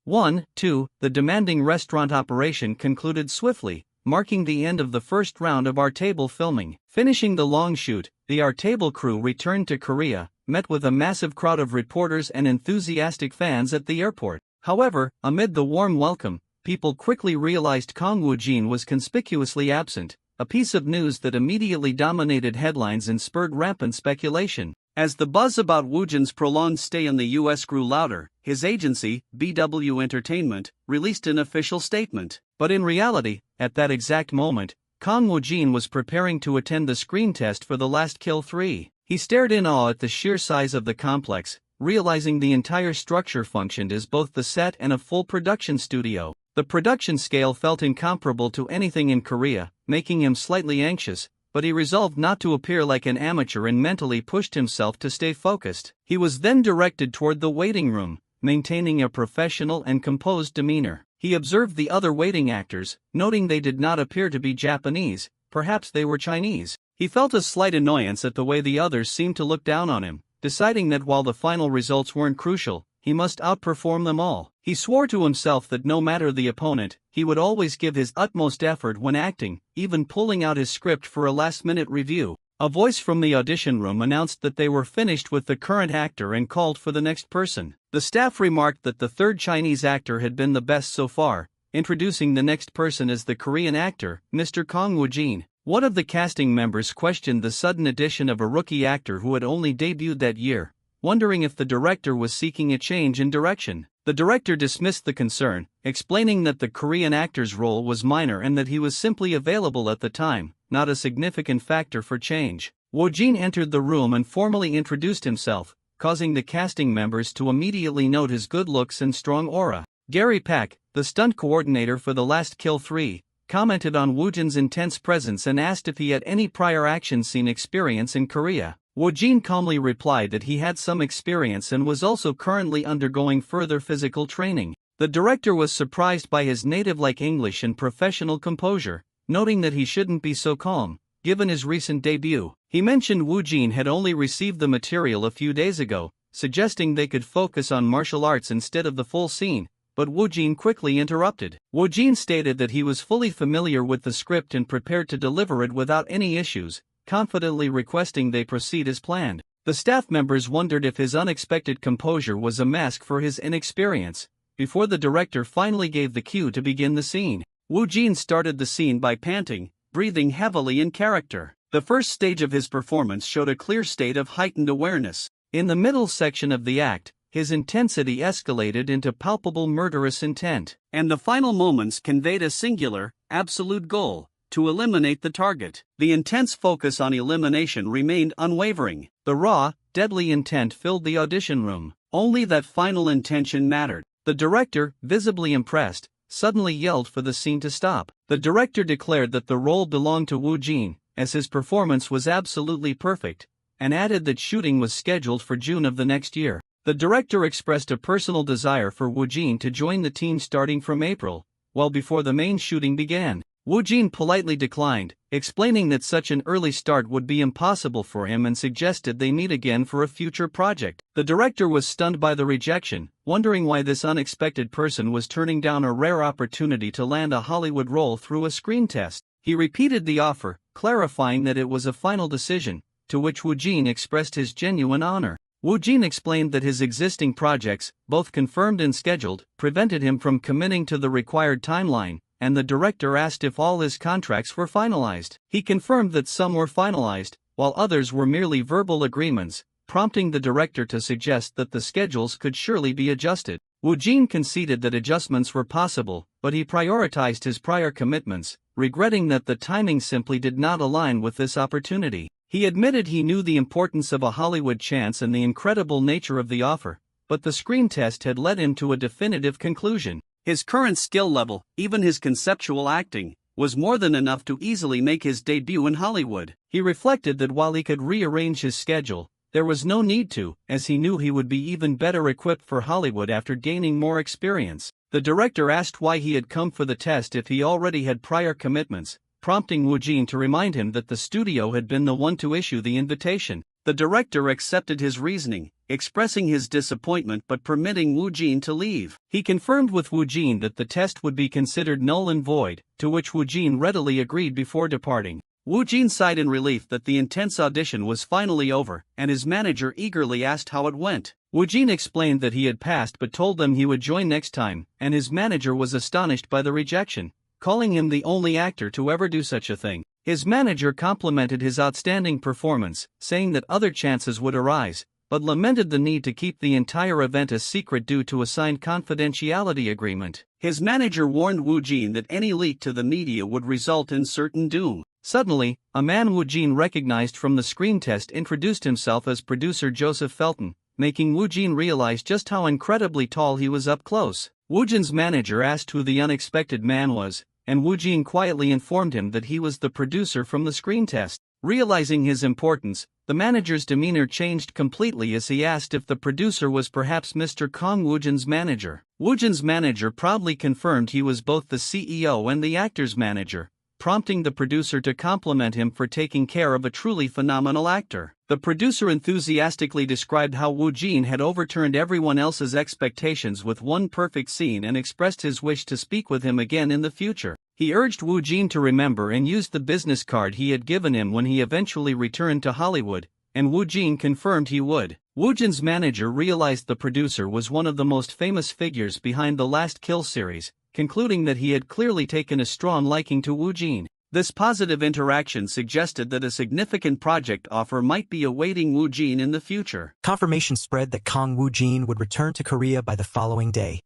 1, 2, the demanding restaurant operation concluded swiftly, marking the end of the first round of our table filming. Finishing the long shoot, the Our Table crew returned to Korea, met with a massive crowd of reporters and enthusiastic fans at the airport. However, amid the warm welcome, people quickly realized Kang Woojin was conspicuously absent, a piece of news that immediately dominated headlines and spurred rampant speculation. As the buzz about Woojin's prolonged stay in the US grew louder, his agency, BW Entertainment, released an official statement. But in reality, at that exact moment, Kang Woojin was preparing to attend the screen test for The Last Kill 3. He stared in awe at the sheer size of the complex, realizing the entire structure functioned as both the set and a full production studio. The production scale felt incomparable to anything in Korea, making him slightly anxious, but he resolved not to appear like an amateur and mentally pushed himself to stay focused. He was then directed toward the waiting room, maintaining a professional and composed demeanor. He observed the other waiting actors, noting they did not appear to be Japanese, perhaps they were Chinese. He felt a slight annoyance at the way the others seemed to look down on him, deciding that while the final results weren't crucial, he must outperform them all. He swore to himself that no matter the opponent, he would always give his utmost effort when acting, even pulling out his script for a last-minute review. A voice from the audition room announced that they were finished with the current actor and called for the next person. The staff remarked that the third Chinese actor had been the best so far, introducing the next person as the Korean actor, Mr. Kang Woojin. One of the casting members questioned the sudden addition of a rookie actor who had only debuted that year, wondering if the director was seeking a change in direction. The director dismissed the concern, explaining that the Korean actor's role was minor and that he was simply available at the time, not a significant factor for change. Woojin entered the room and formally introduced himself, causing the casting members to immediately note his good looks and strong aura. Gary Pak, the stunt coordinator for The Last Kill 3, commented on Woojin's intense presence and asked if he had any prior action scene experience in Korea. Woojin calmly replied that he had some experience and was also currently undergoing further physical training. The director was surprised by his native-like English and professional composure, noting that he shouldn't be so calm, given his recent debut. He mentioned Woojin had only received the material a few days ago, suggesting they could focus on martial arts instead of the full scene, but Woojin quickly interrupted. Woojin stated that he was fully familiar with the script and prepared to deliver it without any issues, confidently requesting they proceed as planned. The staff members wondered if his unexpected composure was a mask for his inexperience, before the director finally gave the cue to begin the scene. Woojin started the scene by panting, breathing heavily in character. The first stage of his performance showed a clear state of heightened awareness. In the middle section of the act, his intensity escalated into palpable murderous intent, and the final moments conveyed a singular, absolute goal: to eliminate the target. The intense focus on elimination remained unwavering. The raw, deadly intent filled the audition room. Only that final intention mattered. The director, visibly impressed, suddenly yelled for the scene to stop. The director declared that the role belonged to Woojin, as his performance was absolutely perfect, and added that shooting was scheduled for June of the next year. The director expressed a personal desire for Woojin to join the team starting from April, well before the main shooting began. Woojin politely declined, explaining that such an early start would be impossible for him and suggested they meet again for a future project. The director was stunned by the rejection, wondering why this unexpected person was turning down a rare opportunity to land a Hollywood role through a screen test. He repeated the offer, clarifying that it was a final decision, to which Woojin expressed his genuine honor. Woojin explained that his existing projects, both confirmed and scheduled, prevented him from committing to the required timeline, and the director asked if all his contracts were finalized. He confirmed that some were finalized, while others were merely verbal agreements, prompting the director to suggest that the schedules could surely be adjusted. Woojin conceded that adjustments were possible, but he prioritized his prior commitments, regretting that the timing simply did not align with this opportunity. He admitted he knew the importance of a Hollywood chance and the incredible nature of the offer, but the screen test had led him to a definitive conclusion. His current skill level, even his conceptual acting, was more than enough to easily make his debut in Hollywood. He reflected that while he could rearrange his schedule, there was no need to, as he knew he would be even better equipped for Hollywood after gaining more experience. The director asked why he had come for the test if he already had prior commitments, prompting Woojin to remind him that the studio had been the one to issue the invitation. The director accepted his reasoning, expressing his disappointment but permitting Woojin to leave. He confirmed with Woojin that the test would be considered null and void, to which Woojin readily agreed before departing. Woojin sighed in relief that the intense audition was finally over, and his manager eagerly asked how it went. Woojin explained that he had passed but told them he would join next time, and his manager was astonished by the rejection, calling him the only actor to ever do such a thing. His manager complimented his outstanding performance, saying that other chances would arise, but lamented the need to keep the entire event a secret due to a signed confidentiality agreement. His manager warned Woojin that any leak to the media would result in certain doom. Suddenly, a man Woojin recognized from the screen test introduced himself as producer Joseph Felton, making Woojin realize just how incredibly tall he was up close. Woojin's manager asked who the unexpected man was, and Woojin quietly informed him that he was the producer from the screen test. Realizing his importance, the manager's demeanor changed completely as he asked if the producer was perhaps Mr. Kang Woojin's manager. Woojin's manager proudly confirmed he was both the CEO and the actor's manager, prompting the producer to compliment him for taking care of a truly phenomenal actor. The producer enthusiastically described how Woojin had overturned everyone else's expectations with one perfect scene and expressed his wish to speak with him again in the future. He urged Woojin to remember and use the business card he had given him when he eventually returned to Hollywood, and Woojin confirmed he would. Woojin's manager realized the producer was one of the most famous figures behind the Last Kill series, concluding that he had clearly taken a strong liking to Woojin. This positive interaction suggested that a significant project offer might be awaiting Woojin in the future. Confirmation spread that Kang Woojin would return to Korea by the following day,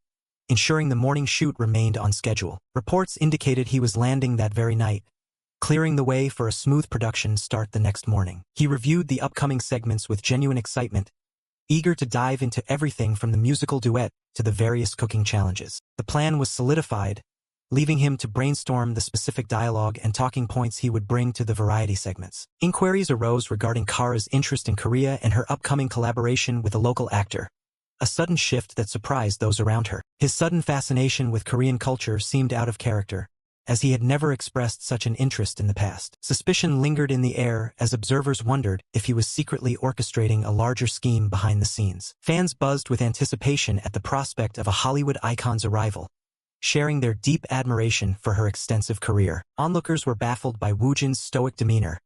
ensuring the morning shoot remained on schedule. Reports indicated he was landing that very night, clearing the way for a smooth production start the next morning. He reviewed the upcoming segments with genuine excitement, eager to dive into everything from the musical duet to the various cooking challenges. The plan was solidified, leaving him to brainstorm the specific dialogue and talking points he would bring to the variety segments. Inquiries arose regarding Kara's interest in Korea and her upcoming collaboration with a local actor, a sudden shift that surprised those around her. His sudden fascination with Korean culture seemed out of character, as he had never expressed such an interest in the past. Suspicion lingered in the air as observers wondered if he was secretly orchestrating a larger scheme behind the scenes. Fans buzzed with anticipation at the prospect of a Hollywood icon's arrival, sharing their deep admiration for her extensive career. Onlookers were baffled by Woojin's stoic demeanor,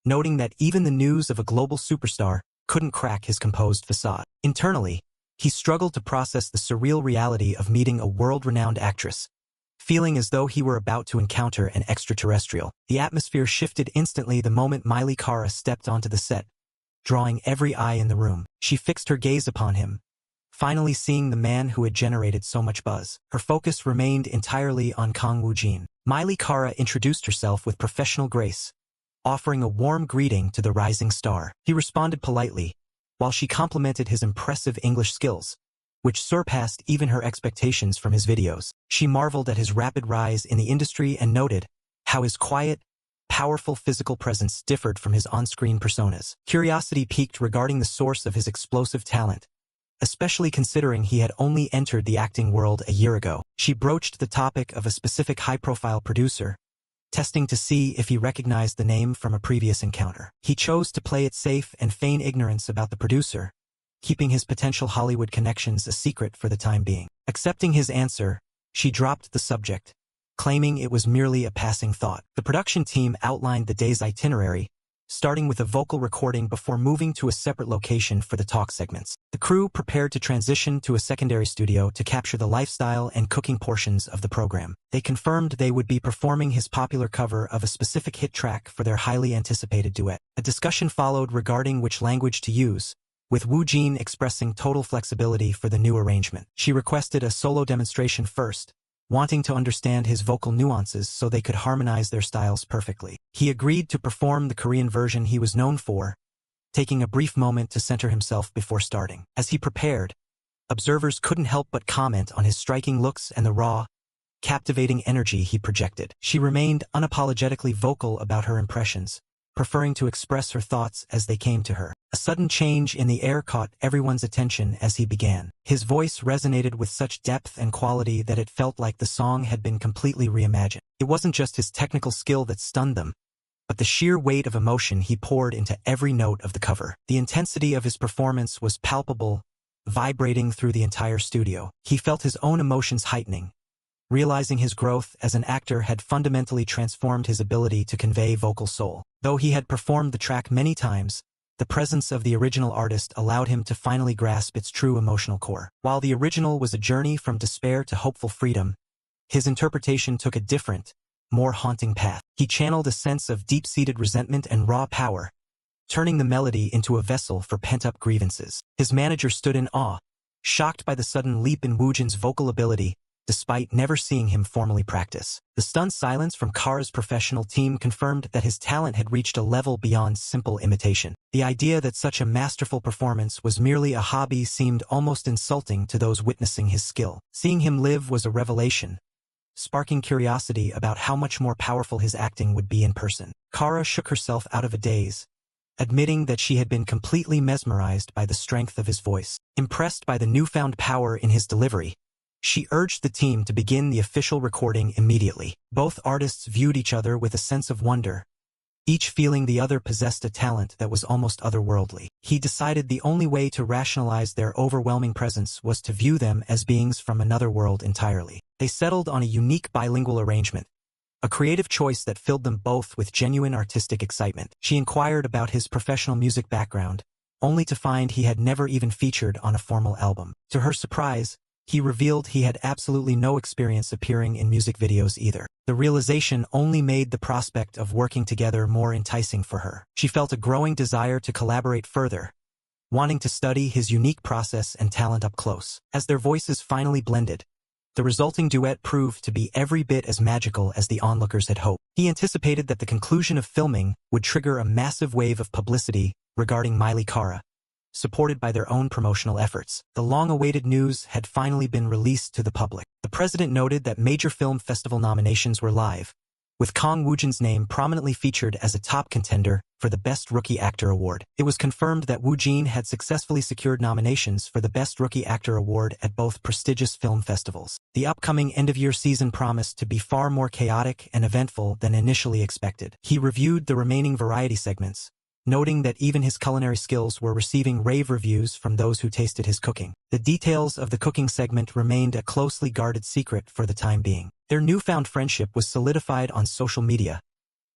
noting that even the news of a global superstar couldn't crack his composed facade. Internally, he struggled to process the surreal reality of meeting a world-renowned actress, feeling as though he were about to encounter an extraterrestrial. The atmosphere shifted instantly the moment Miley Cara stepped onto the set, drawing every eye in the room. She fixed her gaze upon him, finally seeing the man who had generated so much buzz. Her focus remained entirely on Kang Woojin. Miley Cara introduced herself with professional grace, offering a warm greeting to the rising star. He responded politely, while she complimented his impressive English skills, which surpassed even her expectations from his videos. She marveled at his rapid rise in the industry and noted how his quiet, powerful physical presence differed from his on-screen personas. Curiosity piqued regarding the source of his explosive talent, especially considering he had only entered the acting world a year ago. She broached the topic of a specific high-profile producer, testing to see if he recognized the name from a previous encounter. He chose to play it safe and feign ignorance about the producer, keeping his potential Hollywood connections a secret for the time being. Accepting his answer, she dropped the subject, claiming it was merely a passing thought. The production team outlined the day's itinerary, starting with a vocal recording before moving to a separate location for the talk segments. The crew prepared to transition to a secondary studio to capture the lifestyle and cooking portions of the program. They confirmed they would be performing his popular cover of a specific hit track for their highly anticipated duet. A discussion followed regarding which language to use, with Woojin expressing total flexibility for the new arrangement. She requested a solo demonstration first, wanting to understand his vocal nuances so they could harmonize their styles perfectly. He agreed to perform the Korean version he was known for, taking a brief moment to center himself before starting. As he prepared, observers couldn't help but comment on his striking looks and the raw, captivating energy he projected. She remained unapologetically vocal about her impressions, preferring to express her thoughts as they came to her. A sudden change in the air caught everyone's attention as he began. His voice resonated with such depth and quality that it felt like the song had been completely reimagined. It wasn't just his technical skill that stunned them, but the sheer weight of emotion he poured into every note of the cover. The intensity of his performance was palpable, vibrating through the entire studio. He felt his own emotions heightening, realizing his growth as an actor had fundamentally transformed his ability to convey vocal soul. Though he had performed the track many times, the presence of the original artist allowed him to finally grasp its true emotional core. While the original was a journey from despair to hopeful freedom, his interpretation took a different, more haunting path. He channeled a sense of deep-seated resentment and raw power, turning the melody into a vessel for pent-up grievances. His manager stood in awe, shocked by the sudden leap in Woojin's vocal ability, despite never seeing him formally practice. The stunned silence from Kara's professional team confirmed that his talent had reached a level beyond simple imitation. The idea that such a masterful performance was merely a hobby seemed almost insulting to those witnessing his skill. Seeing him live was a revelation, sparking curiosity about how much more powerful his acting would be in person. Kara shook herself out of a daze, admitting that she had been completely mesmerized by the strength of his voice. Impressed by the newfound power in his delivery, she urged the team to begin the official recording immediately. Both artists viewed each other with a sense of wonder, each feeling the other possessed a talent that was almost otherworldly. He decided the only way to rationalize their overwhelming presence was to view them as beings from another world entirely. They settled on a unique bilingual arrangement, a creative choice that filled them both with genuine artistic excitement. She inquired about his professional music background, only to find he had never even featured on a formal album. To her surprise, he revealed he had absolutely no experience appearing in music videos either. The realization only made the prospect of working together more enticing for her. She felt a growing desire to collaborate further, wanting to study his unique process and talent up close. As their voices finally blended, the resulting duet proved to be every bit as magical as the onlookers had hoped. He anticipated that the conclusion of filming would trigger a massive wave of publicity regarding Miley Cara, supported by their own promotional efforts. The long-awaited news had finally been released to the public. The president noted that major film festival nominations were live, with Kang Woojin's name prominently featured as a top contender for the Best Rookie Actor award. It was confirmed that Woojin had successfully secured nominations for the Best Rookie Actor award at both prestigious film festivals. The upcoming end-of-year season promised to be far more chaotic and eventful than initially expected. He reviewed the remaining variety segments, noting that even his culinary skills were receiving rave reviews from those who tasted his cooking. The details of the cooking segment remained a closely guarded secret for the time being. Their newfound friendship was solidified on social media,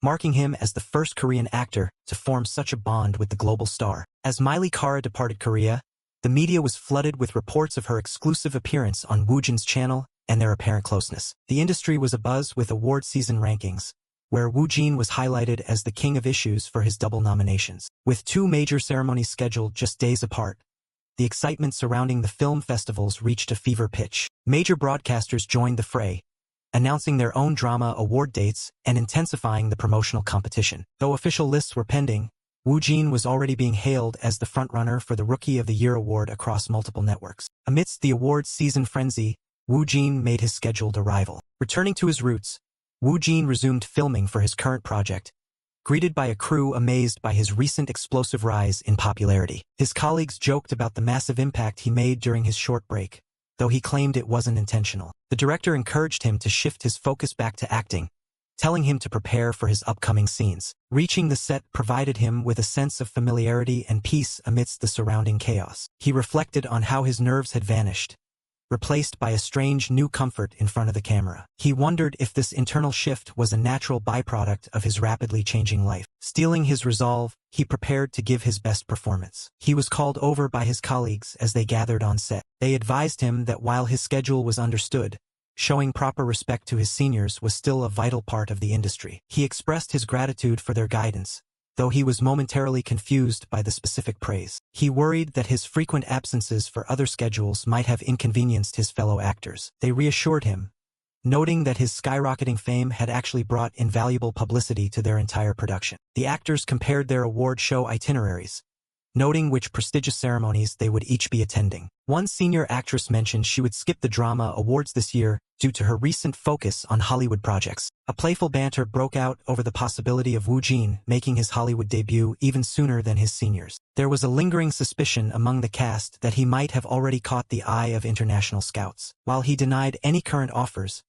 marking him as the first Korean actor to form such a bond with the global star. As Miley Kara departed Korea, the media was flooded with reports of her exclusive appearance on Woojin's channel and their apparent closeness. The industry was abuzz with award season rankings, where Woojin was highlighted as the king of issues for his double nominations. With two major ceremonies scheduled just days apart, the excitement surrounding the film festivals reached a fever pitch. Major broadcasters joined the fray, announcing their own drama award dates and intensifying the promotional competition. Though official lists were pending, Woojin was already being hailed as the frontrunner for the Rookie of the Year award across multiple networks. Amidst the awards season frenzy, Woojin made his scheduled arrival. Returning to his roots, Woojin resumed filming for his current project, greeted by a crew amazed by his recent explosive rise in popularity. His colleagues joked about the massive impact he made during his short break, though he claimed it wasn't intentional. The director encouraged him to shift his focus back to acting, telling him to prepare for his upcoming scenes. Reaching the set provided him with a sense of familiarity and peace amidst the surrounding chaos. He reflected on how his nerves had vanished, replaced by a strange new comfort in front of the camera. He wondered if this internal shift was a natural byproduct of his rapidly changing life. Steeling his resolve, he prepared to give his best performance. He was called over by his colleagues as they gathered on set. They advised him that while his schedule was understood, showing proper respect to his seniors was still a vital part of the industry. He expressed his gratitude for their guidance, though he was momentarily confused by the specific praise. He worried that his frequent absences for other schedules might have inconvenienced his fellow actors. They reassured him, noting that his skyrocketing fame had actually brought invaluable publicity to their entire production. The actors compared their award show itineraries, noting which prestigious ceremonies they would each be attending. One senior actress mentioned she would skip the drama awards this year due to her recent focus on Hollywood projects. A playful banter broke out over the possibility of Woojin making his Hollywood debut even sooner than his seniors. There was a lingering suspicion among the cast that he might have already caught the eye of international scouts. While he denied any current offers,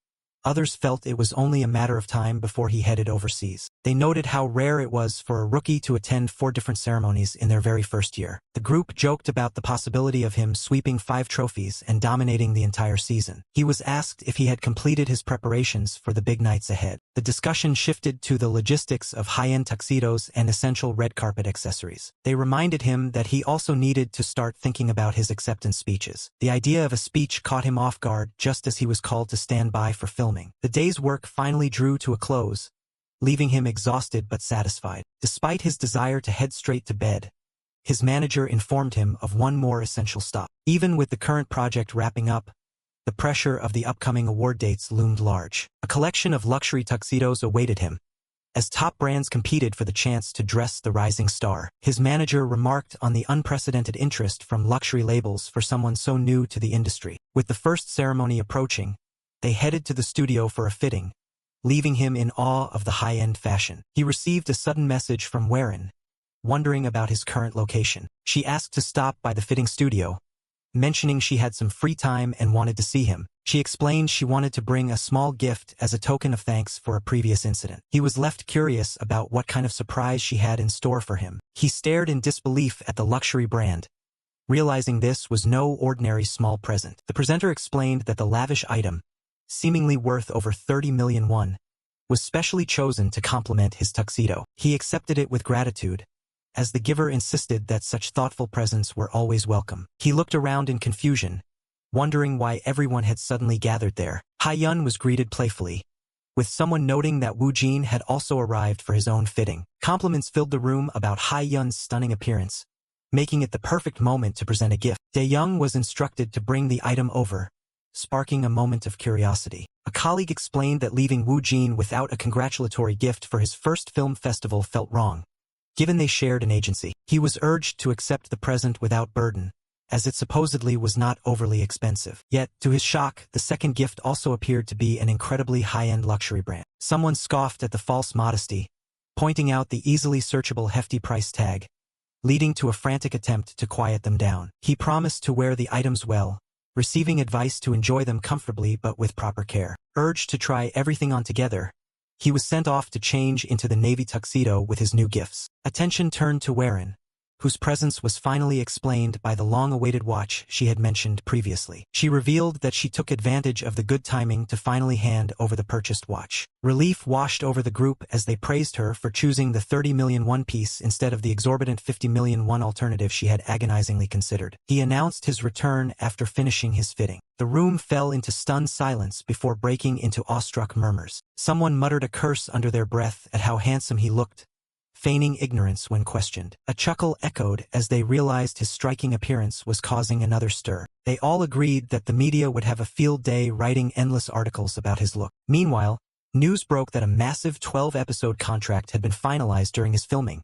others felt it was only a matter of time before he headed overseas. They noted how rare it was for a rookie to attend 4 different ceremonies in their very first year. The group joked about the possibility of him sweeping 5 trophies and dominating the entire season. He was asked if he had completed his preparations for the big nights ahead. The discussion shifted to the logistics of high-end tuxedos and essential red carpet accessories. They reminded him that he also needed to start thinking about his acceptance speeches. The idea of a speech caught him off guard just as he was called to stand by for filming. The day's work finally drew to a close, leaving him exhausted but satisfied. Despite his desire to head straight to bed, his manager informed him of one more essential stop. Even with the current project wrapping up, the pressure of the upcoming award dates loomed large. A collection of luxury tuxedos awaited him, as top brands competed for the chance to dress the rising star. His manager remarked on the unprecedented interest from luxury labels for someone so new to the industry. With the first ceremony approaching, they headed to the studio for a fitting, leaving him in awe of the high-end fashion. He received a sudden message from Warren, wondering about his current location. She asked to stop by the fitting studio, mentioning she had some free time and wanted to see him. She explained she wanted to bring a small gift as a token of thanks for a previous incident. He was left curious about what kind of surprise she had in store for him. He stared in disbelief at the luxury brand, realizing this was no ordinary small present. The presenter explained that the lavish item, seemingly worth over 30 million won, was specially chosen to complement his tuxedo. He accepted it with gratitude, as the giver insisted that such thoughtful presents were always welcome. He looked around in confusion, wondering why everyone had suddenly gathered there. Ha-yun was greeted playfully, with someone noting that Woojin had also arrived for his own fitting. Compliments filled the room about Ha-yun's stunning appearance, making it the perfect moment to present a gift. Dae-young was instructed to bring the item over, sparking a moment of curiosity. A colleague explained that leaving Woojin without a congratulatory gift for his first film festival felt wrong, given they shared an agency. He was urged to accept the present without burden, as it supposedly was not overly expensive. Yet, to his shock, the second gift also appeared to be an incredibly high-end luxury brand. Someone scoffed at the false modesty, pointing out the easily searchable hefty price tag, leading to a frantic attempt to quiet them down. He promised to wear the items well, receiving advice to enjoy them comfortably but with proper care. Urged to try everything on together, he was sent off to change into the navy tuxedo with his new gifts. Attention turned to Warren, whose presence was finally explained by the long-awaited watch she had mentioned previously. She revealed that she took advantage of the good timing to finally hand over the purchased watch. Relief washed over the group as they praised her for choosing the 30 million won piece instead of the exorbitant 50 million won alternative she had agonizingly considered. He announced his return after finishing his fitting. The room fell into stunned silence before breaking into awestruck murmurs. Someone muttered a curse under their breath at how handsome he looked, feigning ignorance when questioned. A chuckle echoed as they realized his striking appearance was causing another stir. They all agreed that the media would have a field day writing endless articles about his look. Meanwhile, news broke that a massive 12-episode contract had been finalized during his filming,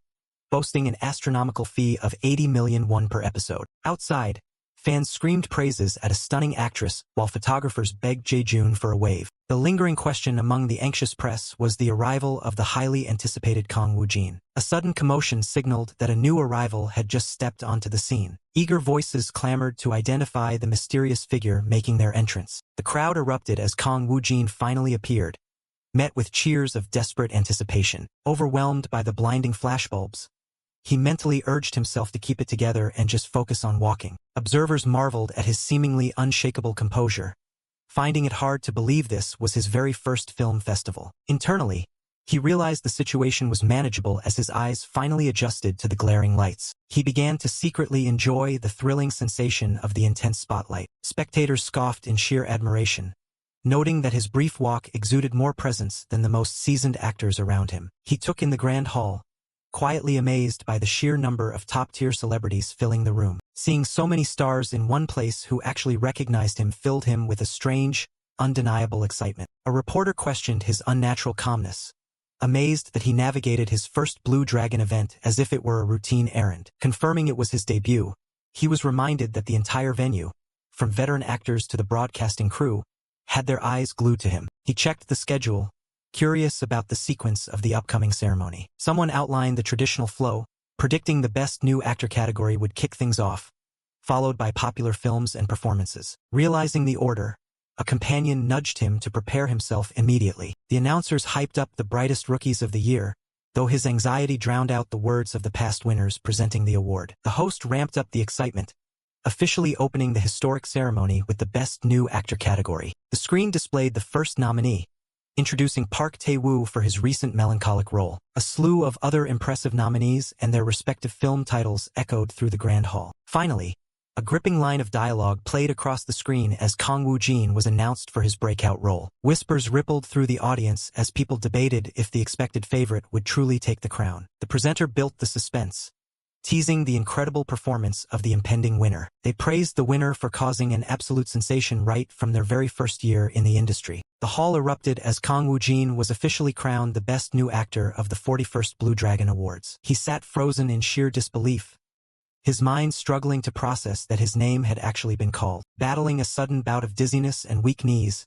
boasting an astronomical fee of 80 million won per episode. Outside, fans screamed praises at a stunning actress while photographers begged Jae-joon for a wave. The lingering question among the anxious press was the arrival of the highly anticipated Kang Woojin. A sudden commotion signaled that a new arrival had just stepped onto the scene. Eager voices clamored to identify the mysterious figure making their entrance. The crowd erupted as Kang Woojin finally appeared, met with cheers of desperate anticipation. Overwhelmed by the blinding flashbulbs, he mentally urged himself to keep it together and just focus on walking. Observers marveled at his seemingly unshakable composure, finding it hard to believe this was his very first film festival. Internally, he realized the situation was manageable as his eyes finally adjusted to the glaring lights. He began to secretly enjoy the thrilling sensation of the intense spotlight. Spectators scoffed in sheer admiration, noting that his brief walk exuded more presence than the most seasoned actors around him. He took in the grand hall, quietly amazed by the sheer number of top-tier celebrities filling the room. Seeing so many stars in one place who actually recognized him filled him with a strange, undeniable excitement. A reporter questioned his unnatural calmness, amazed that he navigated his first Blue Dragon event as if it were a routine errand. Confirming it was his debut, he was reminded that the entire venue, from veteran actors to the broadcasting crew, had their eyes glued to him. He checked the schedule, curious about the sequence of the upcoming ceremony. Someone outlined the traditional flow, predicting the Best New Actor category would kick things off, followed by popular films and performances. Realizing the order, a companion nudged him to prepare himself immediately. The announcers hyped up the brightest rookies of the year, though his anxiety drowned out the words of the past winners presenting the award. The host ramped up the excitement, officially opening the historic ceremony with the Best New Actor category. The screen displayed the first nominee, introducing Park Tae-woo for his recent melancholic role. A slew of other impressive nominees and their respective film titles echoed through the grand hall. Finally, a gripping line of dialogue played across the screen as Kang Woojin was announced for his breakout role. Whispers rippled through the audience as people debated if the expected favorite would truly take the crown. The presenter built the suspense, teasing the incredible performance of the impending winner. They praised the winner for causing an absolute sensation right from their very first year in the industry. The hall erupted as Kang Woojin was officially crowned the Best New Actor of the 41st Blue Dragon Awards. He sat frozen in sheer disbelief, his mind struggling to process that his name had actually been called. Battling a sudden bout of dizziness and weak knees,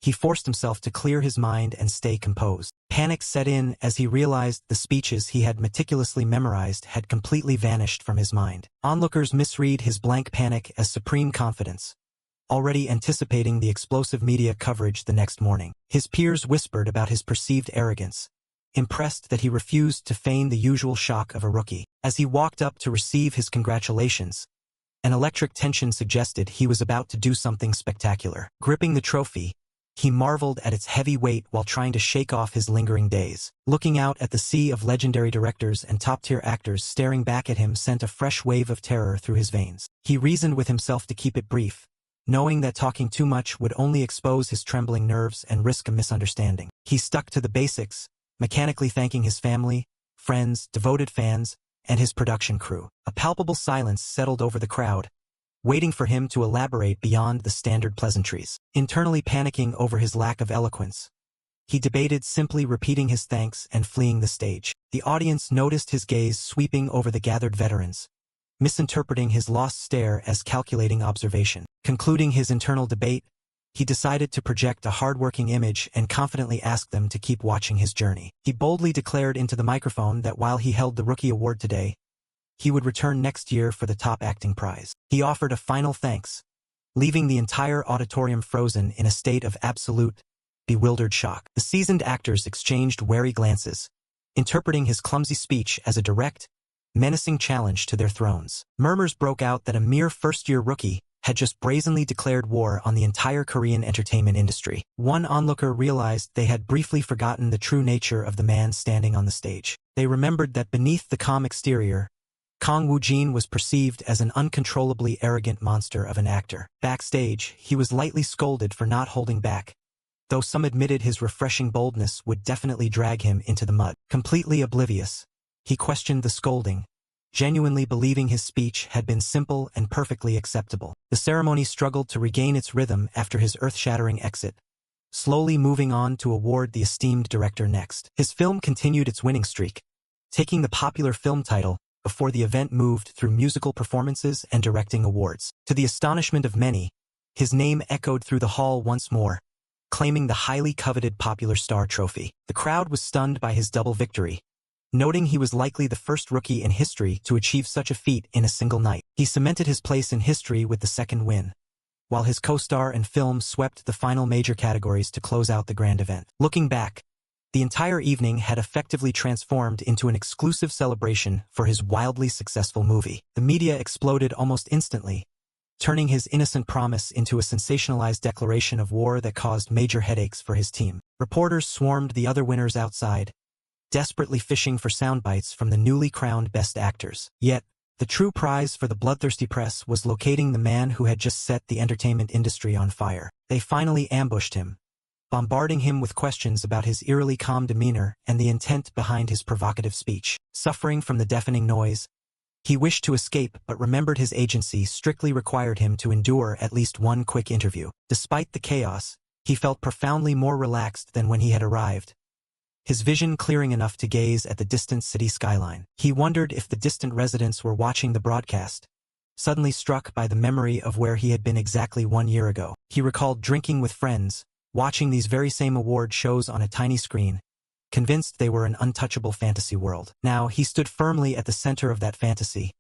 he forced himself to clear his mind and stay composed. Panic set in as he realized the speeches he had meticulously memorized had completely vanished from his mind. Onlookers misread his blank panic as supreme confidence, already anticipating the explosive media coverage the next morning. His peers whispered about his perceived arrogance, impressed that he refused to feign the usual shock of a rookie. As he walked up to receive his congratulations, an electric tension suggested he was about to do something spectacular. Gripping the trophy, he marveled at its heavy weight while trying to shake off his lingering daze. Looking out at the sea of legendary directors and top-tier actors staring back at him sent a fresh wave of terror through his veins. He reasoned with himself to keep it brief, knowing that talking too much would only expose his trembling nerves and risk a misunderstanding. He stuck to the basics, mechanically thanking his family, friends, devoted fans, and his production crew. A palpable silence settled over the crowd, waiting for him to elaborate beyond the standard pleasantries. Internally panicking over his lack of eloquence, he debated simply repeating his thanks and fleeing the stage. The audience noticed his gaze sweeping over the gathered veterans, misinterpreting his lost stare as calculating observation. Concluding his internal debate, he decided to project a hard-working image and confidently ask them to keep watching his journey. He boldly declared into the microphone that while he held the Rookie Award today, he would return next year for the top acting prize. He offered a final thanks, leaving the entire auditorium frozen in a state of absolute, bewildered shock. The seasoned actors exchanged wary glances, interpreting his clumsy speech as a direct, menacing challenge to their thrones. Murmurs broke out that a mere first-year rookie had just brazenly declared war on the entire Korean entertainment industry. One onlooker realized they had briefly forgotten the true nature of the man standing on the stage. They remembered that beneath the calm exterior, Kang Woojin was perceived as an uncontrollably arrogant monster of an actor. Backstage, he was lightly scolded for not holding back, though some admitted his refreshing boldness would definitely drag him into the mud. Completely oblivious, he questioned the scolding, genuinely believing his speech had been simple and perfectly acceptable. The ceremony struggled to regain its rhythm after his earth-shattering exit, slowly moving on to award the esteemed director next. His film continued its winning streak, taking the popular film title before the event moved through musical performances and directing awards. To the astonishment of many, his name echoed through the hall once more, claiming the highly coveted Popular Star trophy. The crowd was stunned by his double victory, noting he was likely the first rookie in history to achieve such a feat in a single night. He cemented his place in history with the second win, while his co-star and film swept the final major categories to close out the grand event. Looking back, the entire evening had effectively transformed into an exclusive celebration for his wildly successful movie. The media exploded almost instantly, turning his innocent promise into a sensationalized declaration of war that caused major headaches for his team. Reporters swarmed the other winners outside, desperately fishing for sound bites from the newly crowned best actors. Yet, the true prize for the bloodthirsty press was locating the man who had just set the entertainment industry on fire. They finally ambushed him, bombarding him with questions about his eerily calm demeanor and the intent behind his provocative speech. Suffering from the deafening noise, he wished to escape but remembered his agency strictly required him to endure at least one quick interview. Despite the chaos, he felt profoundly more relaxed than when he had arrived, his vision clearing enough to gaze at the distant city skyline. He wondered if the distant residents were watching the broadcast, suddenly struck by the memory of where he had been exactly 1 year ago. He recalled drinking with friends, watching these very same award shows on a tiny screen, convinced they were an untouchable fantasy world. Now he stood firmly at the center of that fantasy,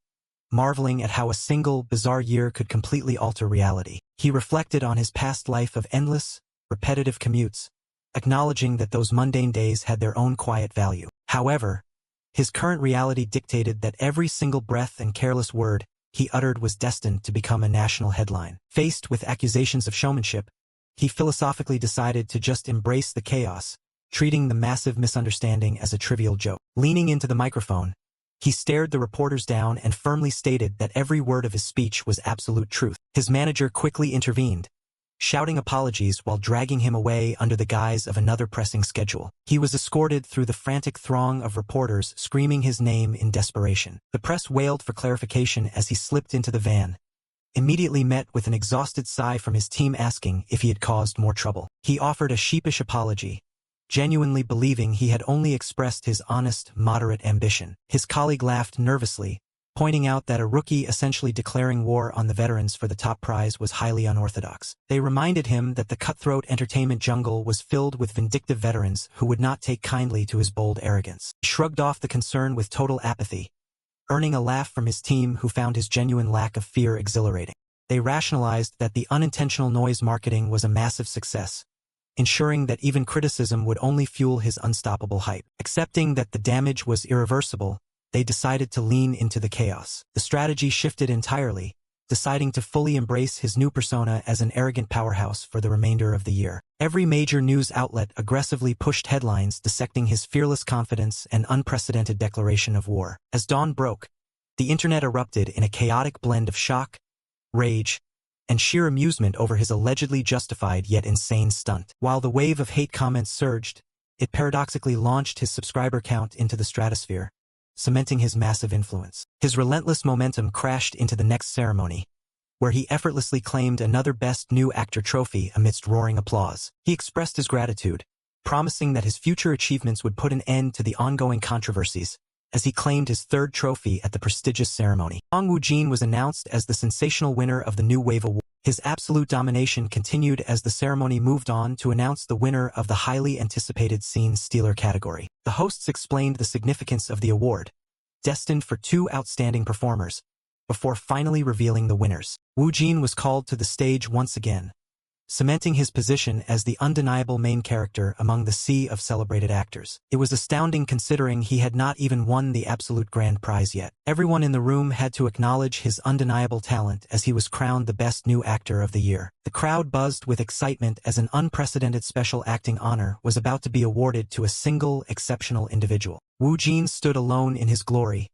marveling at how a single, bizarre year could completely alter reality. He reflected on his past life of endless, repetitive commutes, acknowledging that those mundane days had their own quiet value. However, his current reality dictated that every single breath and careless word he uttered was destined to become a national headline. Faced with accusations of showmanship, he philosophically decided to just embrace the chaos, treating the massive misunderstanding as a trivial joke. Leaning into the microphone, he stared the reporters down and firmly stated that every word of his speech was absolute truth. His manager quickly intervened, shouting apologies while dragging him away under the guise of another pressing schedule. He was escorted through the frantic throng of reporters screaming his name in desperation. The press wailed for clarification as he slipped into the van, immediately met with an exhausted sigh from his team asking if he had caused more trouble. He offered a sheepish apology, genuinely believing he had only expressed his honest, moderate ambition. His colleague laughed nervously, pointing out that a rookie essentially declaring war on the veterans for the top prize was highly unorthodox. They reminded him that the cutthroat entertainment jungle was filled with vindictive veterans who would not take kindly to his bold arrogance. He shrugged off the concern with total apathy, earning a laugh from his team who found his genuine lack of fear exhilarating. They rationalized that the unintentional noise marketing was a massive success, ensuring that even criticism would only fuel his unstoppable hype. Accepting that the damage was irreversible, they decided to lean into the chaos. The strategy shifted entirely, deciding to fully embrace his new persona as an arrogant powerhouse for the remainder of the year. Every major news outlet aggressively pushed headlines dissecting his fearless confidence and unprecedented declaration of war. As dawn broke, the internet erupted in a chaotic blend of shock, rage, and sheer amusement over his allegedly justified yet insane stunt. While the wave of hate comments surged, it paradoxically launched his subscriber count into the stratosphere, cementing his massive influence. His relentless momentum crashed into the next ceremony, where he effortlessly claimed another Best New Actor trophy amidst roaring applause. He expressed his gratitude, promising that his future achievements would put an end to the ongoing controversies, as he claimed his third trophy at the prestigious ceremony. Kang Woojin was announced as the sensational winner of the New Wave Award. His absolute domination continued as the ceremony moved on to announce the winner of the highly anticipated Scene Stealer category. The hosts explained the significance of the award, destined for 2 outstanding performers, before finally revealing the winners. Woojin was called to the stage once again, cementing his position as the undeniable main character among the sea of celebrated actors. It was astounding considering he had not even won the absolute grand prize yet. Everyone in the room had to acknowledge his undeniable talent as he was crowned the best new actor of the year. The crowd buzzed with excitement as an unprecedented special acting honor was about to be awarded to a single exceptional individual. Woojin stood alone in his glory,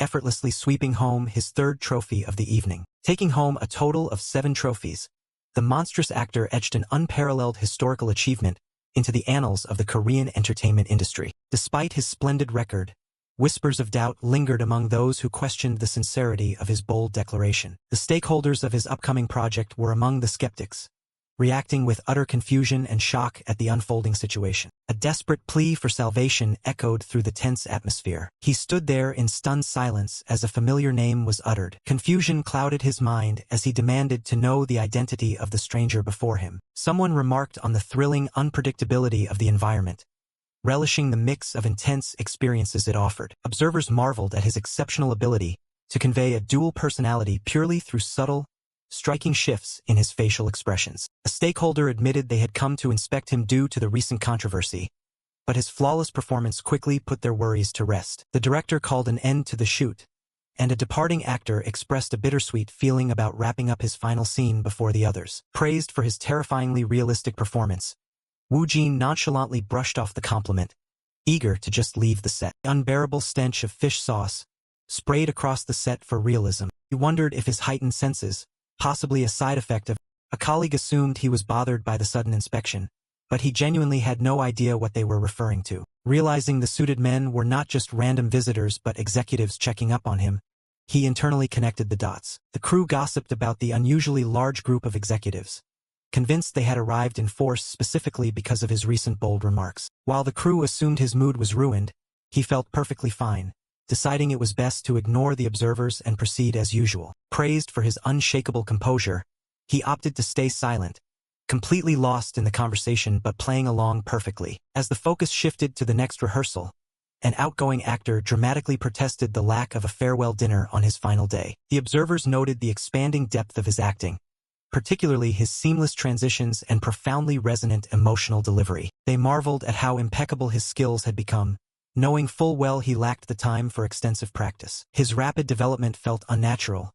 effortlessly sweeping home his third trophy of the evening. Taking home a total of 7 trophies, the monstrous actor etched an unparalleled historical achievement into the annals of the Korean entertainment industry. Despite his splendid record, whispers of doubt lingered among those who questioned the sincerity of his bold declaration. The stakeholders of his upcoming project were among the skeptics, reacting with utter confusion and shock at the unfolding situation. A desperate plea for salvation echoed through the tense atmosphere. He stood there in stunned silence as a familiar name was uttered. Confusion clouded his mind as he demanded to know the identity of the stranger before him. Someone remarked on the thrilling unpredictability of the environment, relishing the mix of intense experiences it offered. Observers marveled at his exceptional ability to convey a dual personality purely through subtle, striking shifts in his facial expressions. A stakeholder admitted they had come to inspect him due to the recent controversy, but his flawless performance quickly put their worries to rest. The director called an end to the shoot, and a departing actor expressed a bittersweet feeling about wrapping up his final scene before the others. Praised for his terrifyingly realistic performance, Woojin nonchalantly brushed off the compliment, eager to just leave the set. The unbearable stench of fish sauce sprayed across the set for realism. He wondered if his heightened senses, possibly a side effect of. A colleague assumed he was bothered by the sudden inspection, but he genuinely had no idea what they were referring to. Realizing the suited men were not just random visitors but executives checking up on him, he internally connected the dots. The crew gossiped about the unusually large group of executives, convinced they had arrived in force specifically because of his recent bold remarks. While the crew assumed his mood was ruined, he felt perfectly fine, deciding it was best to ignore the observers and proceed as usual. Praised for his unshakable composure, he opted to stay silent, completely lost in the conversation but playing along perfectly. As the focus shifted to the next rehearsal, an outgoing actor dramatically protested the lack of a farewell dinner on his final day. The observers noted the expanding depth of his acting, particularly his seamless transitions and profoundly resonant emotional delivery. They marveled at how impeccable his skills had become, knowing full well he lacked the time for extensive practice. His rapid development felt unnatural,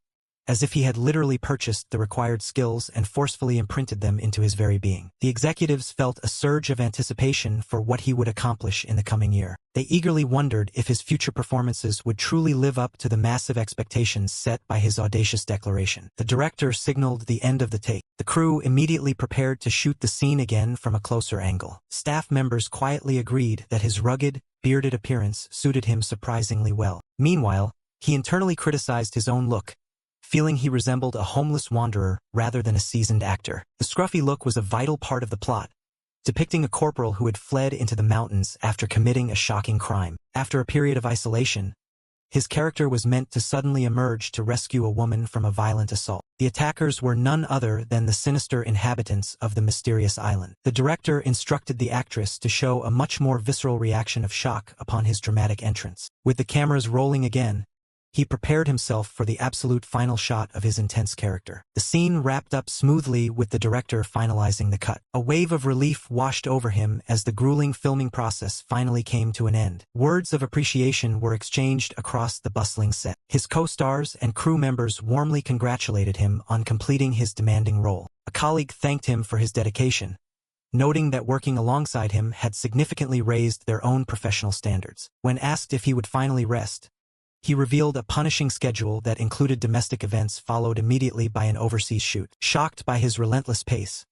as if he had literally purchased the required skills and forcefully imprinted them into his very being. The executives felt a surge of anticipation for what he would accomplish in the coming year. They eagerly wondered if his future performances would truly live up to the massive expectations set by his audacious declaration. The director signaled the end of the take. The crew immediately prepared to shoot the scene again from a closer angle. Staff members quietly agreed that his rugged, bearded appearance suited him surprisingly well. Meanwhile, he internally criticized his own look, feeling he resembled a homeless wanderer rather than a seasoned actor. The scruffy look was a vital part of the plot, depicting a corporal who had fled into the mountains after committing a shocking crime. After a period of isolation, his character was meant to suddenly emerge to rescue a woman from a violent assault. The attackers were none other than the sinister inhabitants of the mysterious island. The director instructed the actress to show a much more visceral reaction of shock upon his dramatic entrance. With the cameras rolling again, he prepared himself for the absolute final shot of his intense character. The scene wrapped up smoothly with the director finalizing the cut. A wave of relief washed over him as the grueling filming process finally came to an end. Words of appreciation were exchanged across the bustling set. His co-stars and crew members warmly congratulated him on completing his demanding role. A colleague thanked him for his dedication, noting that working alongside him had significantly raised their own professional standards. When asked if he would finally rest, he revealed a punishing schedule that included domestic events followed immediately by an overseas shoot. Shocked by his relentless pace,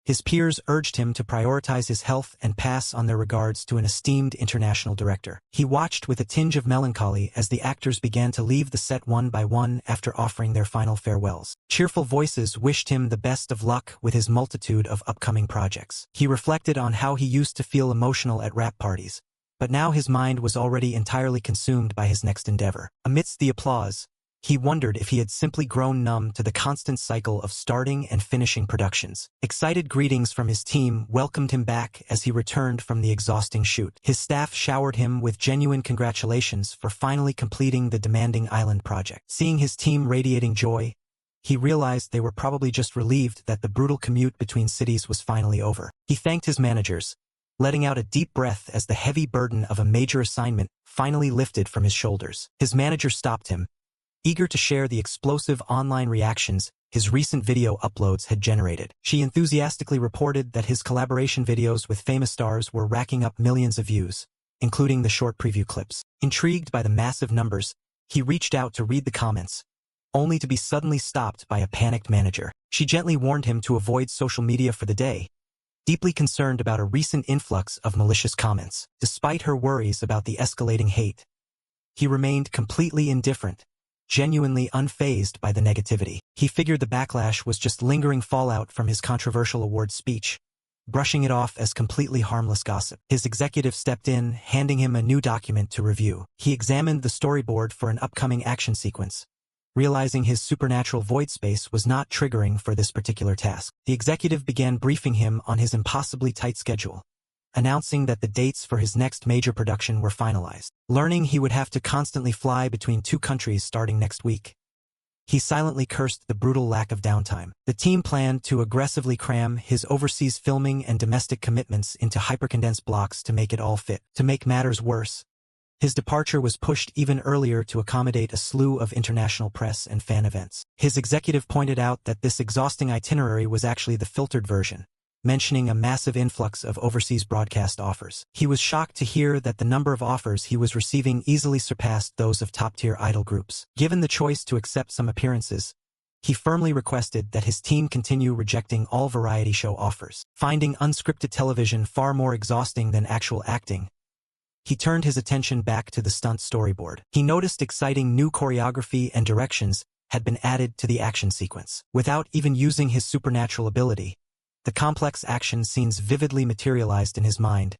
his peers urged him to prioritize his health and pass on their regards to an esteemed international director. He watched with a tinge of melancholy as the actors began to leave the set one by one after offering their final farewells. Cheerful voices wished him the best of luck with his multitude of upcoming projects. He reflected on how he used to feel emotional at rap parties, but now his mind was already entirely consumed by his next endeavor. Amidst the applause, he wondered if he had simply grown numb to the constant cycle of starting and finishing productions. Excited greetings from his team welcomed him back as he returned from the exhausting shoot. His staff showered him with genuine congratulations for finally completing the demanding island project. Seeing his team radiating joy, he realized they were probably just relieved that the brutal commute between cities was finally over. He thanked his managers, letting out a deep breath as the heavy burden of a major assignment finally lifted from his shoulders. His manager stopped him, eager to share the explosive online reactions his recent video uploads had generated. She enthusiastically reported that his collaboration videos with famous stars were racking up millions of views, including the short preview clips. Intrigued by the massive numbers, he reached out to read the comments, only to be suddenly stopped by a panicked manager. She gently warned him to avoid social media for the day, deeply concerned about a recent influx of malicious comments. Despite her worries about the escalating hate, he remained completely indifferent, genuinely unfazed by the negativity. He figured the backlash was just lingering fallout from his controversial award speech, brushing it off as completely harmless gossip. His executive stepped in, handing him a new document to review. He examined the storyboard for an upcoming action sequence, realizing his supernatural void space was not triggering for this particular task. The executive began briefing him on his impossibly tight schedule, announcing that the dates for his next major production were finalized. Learning he would have to constantly fly between 2 countries starting next week, he silently cursed the brutal lack of downtime. The team planned to aggressively cram his overseas filming and domestic commitments into hypercondensed blocks to make it all fit. To make matters worse, his departure was pushed even earlier to accommodate a slew of international press and fan events. His executive pointed out that this exhausting itinerary was actually the filtered version, mentioning a massive influx of overseas broadcast offers. He was shocked to hear that the number of offers he was receiving easily surpassed those of top-tier idol groups. Given the choice to accept some appearances, he firmly requested that his team continue rejecting all variety show offers. Finding unscripted television far more exhausting than actual acting, he turned his attention back to the stunt storyboard. He noticed exciting new choreography and directions had been added to the action sequence. Without even using his supernatural ability, the complex action scenes vividly materialized in his mind,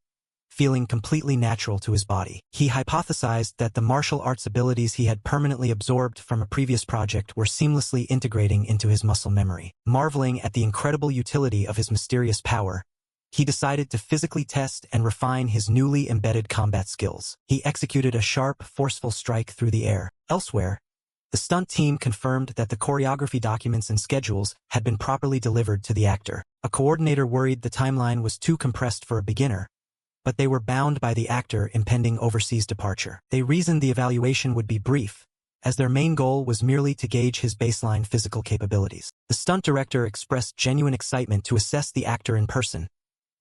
feeling completely natural to his body. He hypothesized that the martial arts abilities he had permanently absorbed from a previous project were seamlessly integrating into his muscle memory. Marveling at the incredible utility of his mysterious power, he decided to physically test and refine his newly embedded combat skills. He executed a sharp, forceful strike through the air. Elsewhere, the stunt team confirmed that the choreography documents and schedules had been properly delivered to the actor. A coordinator worried the timeline was too compressed for a beginner, but they were bound by the actor impending overseas departure. They reasoned the evaluation would be brief, as their main goal was merely to gauge his baseline physical capabilities. The stunt director expressed genuine excitement to assess the actor in person,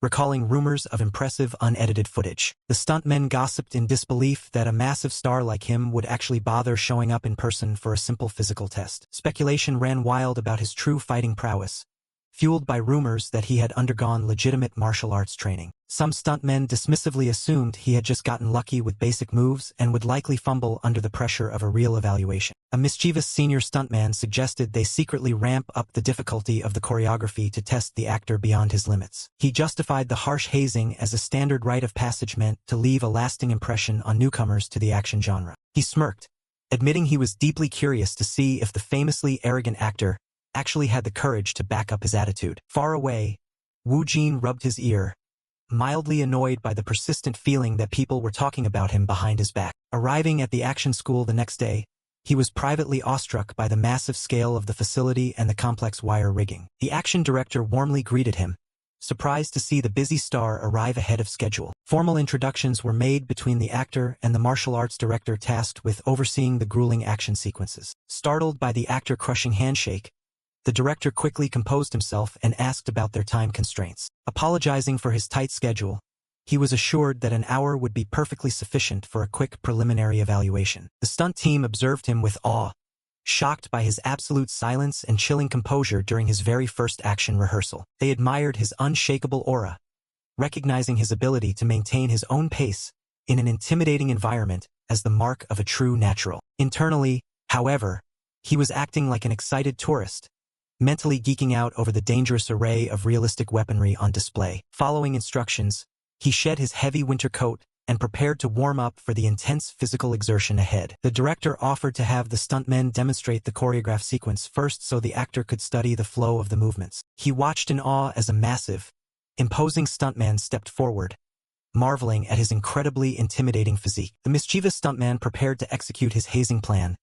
recalling rumors of impressive unedited footage. The stuntmen gossiped in disbelief that a massive star like him would actually bother showing up in person for a simple physical test. Speculation ran wild about his true fighting prowess, fueled by rumors that he had undergone legitimate martial arts training. Some stuntmen dismissively assumed he had just gotten lucky with basic moves and would likely fumble under the pressure of a real evaluation. A mischievous senior stuntman suggested they secretly ramp up the difficulty of the choreography to test the actor beyond his limits. He justified the harsh hazing as a standard rite of passage meant to leave a lasting impression on newcomers to the action genre. He smirked, admitting he was deeply curious to see if the famously arrogant actor actually had the courage to back up his attitude. Far away, Woojin rubbed his ear, mildly annoyed by the persistent feeling that people were talking about him behind his back. Arriving at the action school the next day, he was privately awestruck by the massive scale of the facility and the complex wire rigging. The action director warmly greeted him, surprised to see the busy star arrive ahead of schedule. Formal introductions were made between the actor and the martial arts director tasked with overseeing the grueling action sequences. Startled by the actor-crushing handshake, the director quickly composed himself and asked about their time constraints. Apologizing for his tight schedule, he was assured that an hour would be perfectly sufficient for a quick preliminary evaluation. The stunt team observed him with awe, shocked by his absolute silence and chilling composure during his very first action rehearsal. They admired his unshakable aura, recognizing his ability to maintain his own pace in an intimidating environment as the mark of a true natural. Internally, however, he was acting like an excited tourist, mentally geeking out over the dangerous array of realistic weaponry on display. Following instructions, he shed his heavy winter coat and prepared to warm up for the intense physical exertion ahead. The director offered to have the stuntmen demonstrate the choreographed sequence first so the actor could study the flow of the movements. He watched in awe as a massive, imposing stuntman stepped forward, marveling at his incredibly intimidating physique. The mischievous stuntman prepared to execute his hazing plan,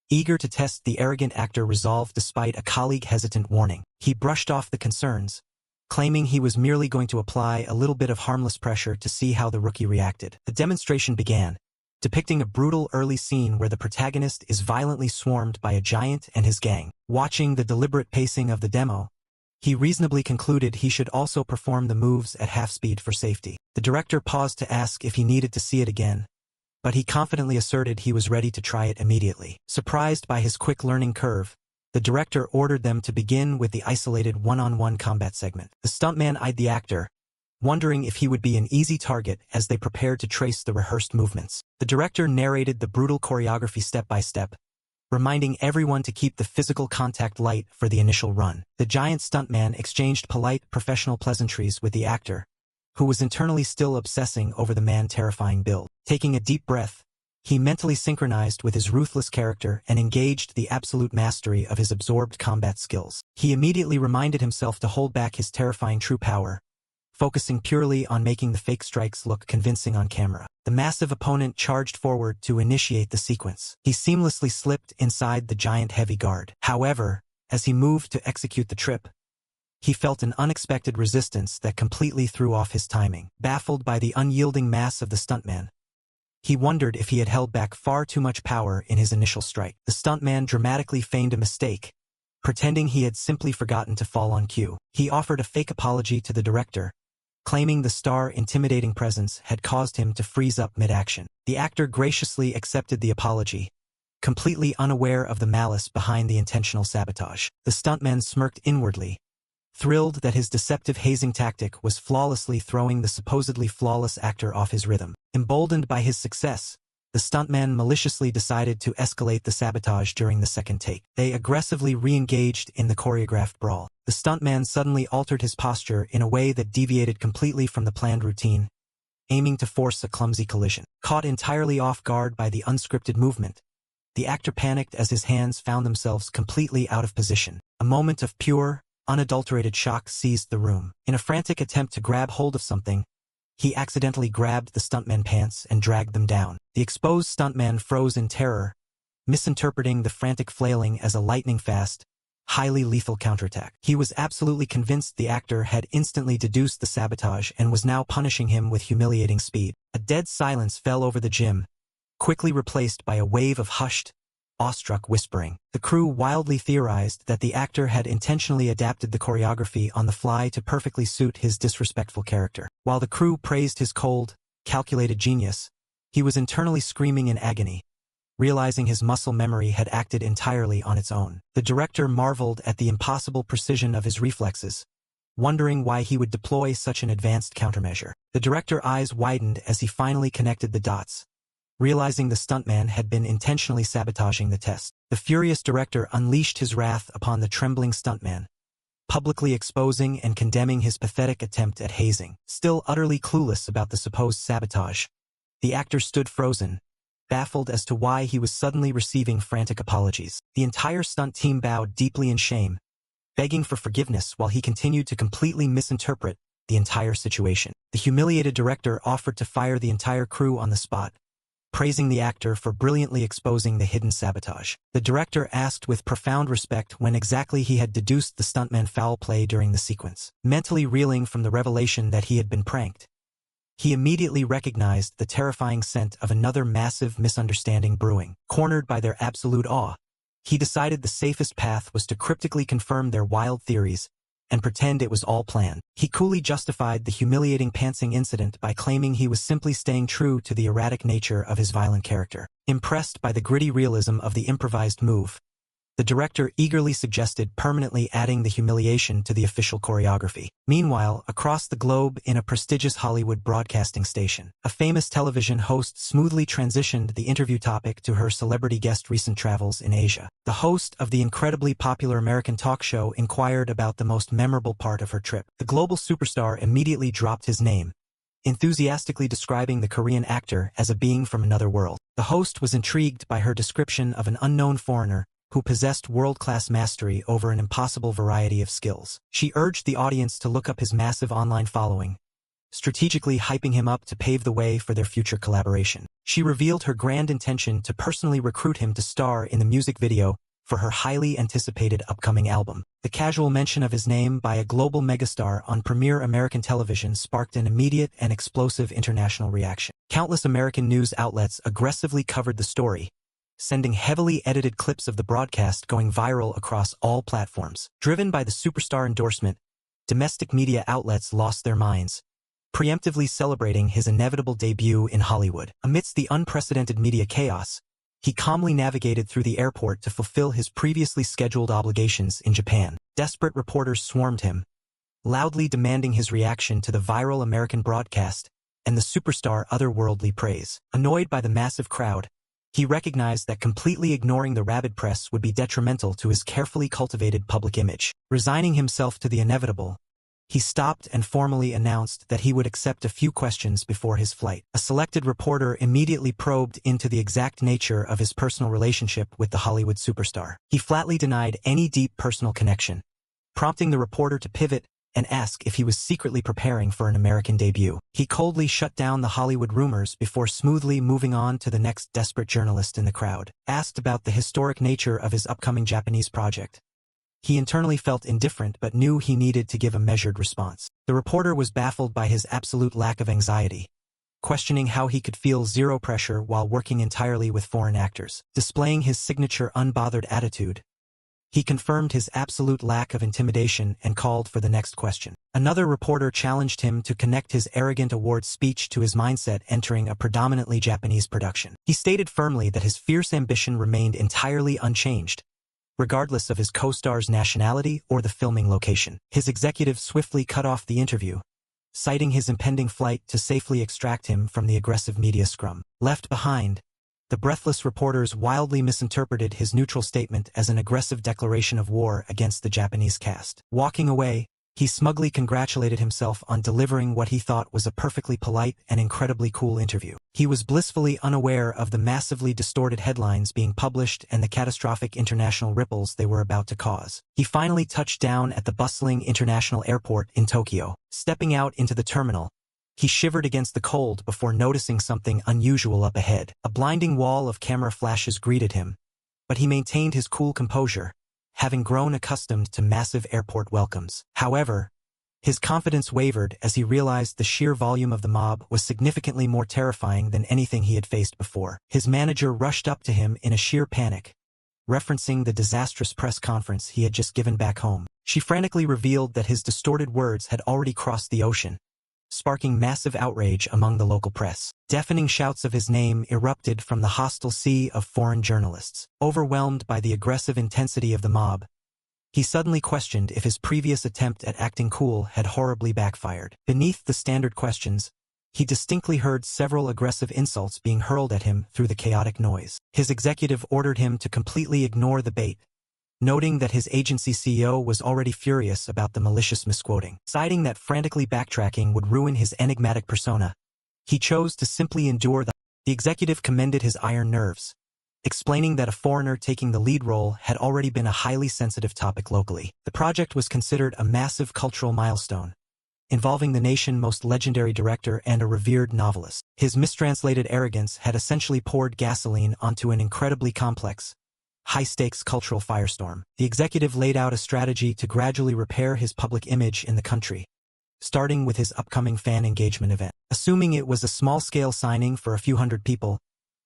eager to test the arrogant actor resolve despite a colleague's hesitant warning. He brushed off the concerns, claiming he was merely going to apply a little bit of harmless pressure to see how the rookie reacted. The demonstration began, depicting a brutal early scene where the protagonist is violently swarmed by a giant and his gang. Watching the deliberate pacing of the demo, he reasonably concluded he should also perform the moves at half speed for safety. The director paused to ask if he needed to see it again, but he confidently asserted he was ready to try it immediately. Surprised by his quick learning curve, the director ordered them to begin with the isolated one-on-one combat segment. The stuntman eyed the actor, wondering if he would be an easy target as they prepared to trace the rehearsed movements. The director narrated the brutal choreography step by step, reminding everyone to keep the physical contact light for the initial run. The giant stuntman exchanged polite, professional pleasantries with the actor, who was internally still obsessing over the man's terrifying build. Taking a deep breath, he mentally synchronized with his ruthless character and engaged the absolute mastery of his absorbed combat skills. He immediately reminded himself to hold back his terrifying true power, focusing purely on making the fake strikes look convincing on camera. The massive opponent charged forward to initiate the sequence. He seamlessly slipped inside the giant heavy guard. However, as he moved to execute the trip, he felt an unexpected resistance that completely threw off his timing. Baffled by the unyielding mass of the stuntman, he wondered if he had held back far too much power in his initial strike. The stuntman dramatically feigned a mistake, pretending he had simply forgotten to fall on cue. He offered a fake apology to the director, claiming the star's intimidating presence had caused him to freeze up mid-action. The actor graciously accepted the apology, completely unaware of the malice behind the intentional sabotage. The stuntman smirked inwardly, thrilled that his deceptive hazing tactic was flawlessly throwing the supposedly flawless actor off his rhythm. Emboldened by his success, the stuntman maliciously decided to escalate the sabotage during the second take. They aggressively re-engaged in the choreographed brawl. The stuntman suddenly altered his posture in a way that deviated completely from the planned routine, aiming to force a clumsy collision. Caught entirely off guard by the unscripted movement, the actor panicked as his hands found themselves completely out of position. A moment of pure, unadulterated shock seized the room. In a frantic attempt to grab hold of something, he accidentally grabbed the stuntman's pants and dragged them down. The exposed stuntman froze in terror, misinterpreting the frantic flailing as a lightning-fast, highly lethal counterattack. He was absolutely convinced the actor had instantly deduced the sabotage and was now punishing him with humiliating speed. A dead silence fell over the gym, quickly replaced by a wave of hushed, awestruck whispering. The crew wildly theorized that the actor had intentionally adapted the choreography on the fly to perfectly suit his disrespectful character. While the crew praised his cold, calculated genius, he was internally screaming in agony, realizing his muscle memory had acted entirely on its own. The director marveled at the impossible precision of his reflexes, wondering why he would deploy such an advanced countermeasure. The director's eyes widened as he finally connected the dots, realizing the stuntman had been intentionally sabotaging the test. The furious director unleashed his wrath upon the trembling stuntman, publicly exposing and condemning his pathetic attempt at hazing. Still utterly clueless about the supposed sabotage, the actor stood frozen, baffled as to why he was suddenly receiving frantic apologies. The entire stunt team bowed deeply in shame, begging for forgiveness while he continued to completely misinterpret the entire situation. The humiliated director offered to fire the entire crew on the spot, praising the actor for brilliantly exposing the hidden sabotage. The director asked with profound respect when exactly he had deduced the stuntman foul play during the sequence. Mentally reeling from the revelation that he had been pranked, he immediately recognized the terrifying scent of another massive misunderstanding brewing. Cornered by their absolute awe, he decided the safest path was to cryptically confirm their wild theories and pretend it was all planned. He coolly justified the humiliating pantsing incident by claiming he was simply staying true to the erratic nature of his violent character. Impressed by the gritty realism of the improvised move, the director eagerly suggested permanently adding the humiliation to the official choreography. Meanwhile, across the globe in a prestigious Hollywood broadcasting station, a famous television host smoothly transitioned the interview topic to her celebrity guest's recent travels in Asia. The host of the incredibly popular American talk show inquired about the most memorable part of her trip. The global superstar immediately dropped his name, enthusiastically describing the Korean actor as a being from another world. The host was intrigued by her description of an unknown foreigner who possessed world-class mastery over an impossible variety of skills. She urged the audience to look up his massive online following, strategically hyping him up to pave the way for their future collaboration. She revealed her grand intention to personally recruit him to star in the music video for her highly anticipated upcoming album. The casual mention of his name by a global megastar on premiere American television sparked an immediate and explosive international reaction. Countless American news outlets aggressively covered the story, sending heavily edited clips of the broadcast going viral across all platforms. Driven by the superstar endorsement, domestic media outlets lost their minds, preemptively celebrating his inevitable debut in Hollywood. Amidst the unprecedented media chaos, he calmly navigated through the airport to fulfill his previously scheduled obligations in Japan. Desperate reporters swarmed him, loudly demanding his reaction to the viral American broadcast and the superstar otherworldly praise. Annoyed by the massive crowd, he recognized that completely ignoring the rabid press would be detrimental to his carefully cultivated public image. Resigning himself to the inevitable, he stopped and formally announced that he would accept a few questions before his flight. A selected reporter immediately probed into the exact nature of his personal relationship with the Hollywood superstar. He flatly denied any deep personal connection, prompting the reporter to pivot and ask if he was secretly preparing for an American debut. He coldly shut down the Hollywood rumors before smoothly moving on to the next desperate journalist in the crowd. Asked about the historic nature of his upcoming Japanese project, he internally felt indifferent but knew he needed to give a measured response. The reporter was baffled by his absolute lack of anxiety, questioning how he could feel zero pressure while working entirely with foreign actors. Displaying his signature unbothered attitude, he confirmed his absolute lack of intimidation and called for the next question. Another reporter challenged him to connect his arrogant awards speech to his mindset entering a predominantly Japanese production. He stated firmly that his fierce ambition remained entirely unchanged, regardless of his co-star's nationality or the filming location. His executive swiftly cut off the interview, citing his impending flight to safely extract him from the aggressive media scrum. Left behind, the breathless reporters wildly misinterpreted his neutral statement as an aggressive declaration of war against the Japanese cast. Walking away, he smugly congratulated himself on delivering what he thought was a perfectly polite and incredibly cool interview. He was blissfully unaware of the massively distorted headlines being published and the catastrophic international ripples they were about to cause. He finally touched down at the bustling international airport in Tokyo. Stepping out into the terminal, he shivered against the cold before noticing something unusual up ahead. A blinding wall of camera flashes greeted him, but he maintained his cool composure, having grown accustomed to massive airport welcomes. However, his confidence wavered as he realized the sheer volume of the mob was significantly more terrifying than anything he had faced before. His manager rushed up to him in a sheer panic, referencing the disastrous press conference he had just given back home. She frantically revealed that his distorted words had already crossed the ocean, sparking massive outrage among the local press. Deafening shouts of his name erupted from the hostile sea of foreign journalists. Overwhelmed by the aggressive intensity of the mob, he suddenly questioned if his previous attempt at acting cool had horribly backfired. Beneath the standard questions, he distinctly heard several aggressive insults being hurled at him through the chaotic noise. His executive ordered him to completely ignore the bait, noting that his agency CEO was already furious about the malicious misquoting. Citing that frantically backtracking would ruin his enigmatic persona, he chose to simply endure the executive commended his iron nerves, explaining that a foreigner taking the lead role had already been a highly sensitive topic locally. The project was considered a massive cultural milestone, involving the nation's most legendary director and a revered novelist. His mistranslated arrogance had essentially poured gasoline onto an incredibly complex, high-stakes cultural firestorm. The executive laid out a strategy to gradually repair his public image in the country, starting with his upcoming fan engagement event. Assuming it was a small-scale signing for a few hundred people,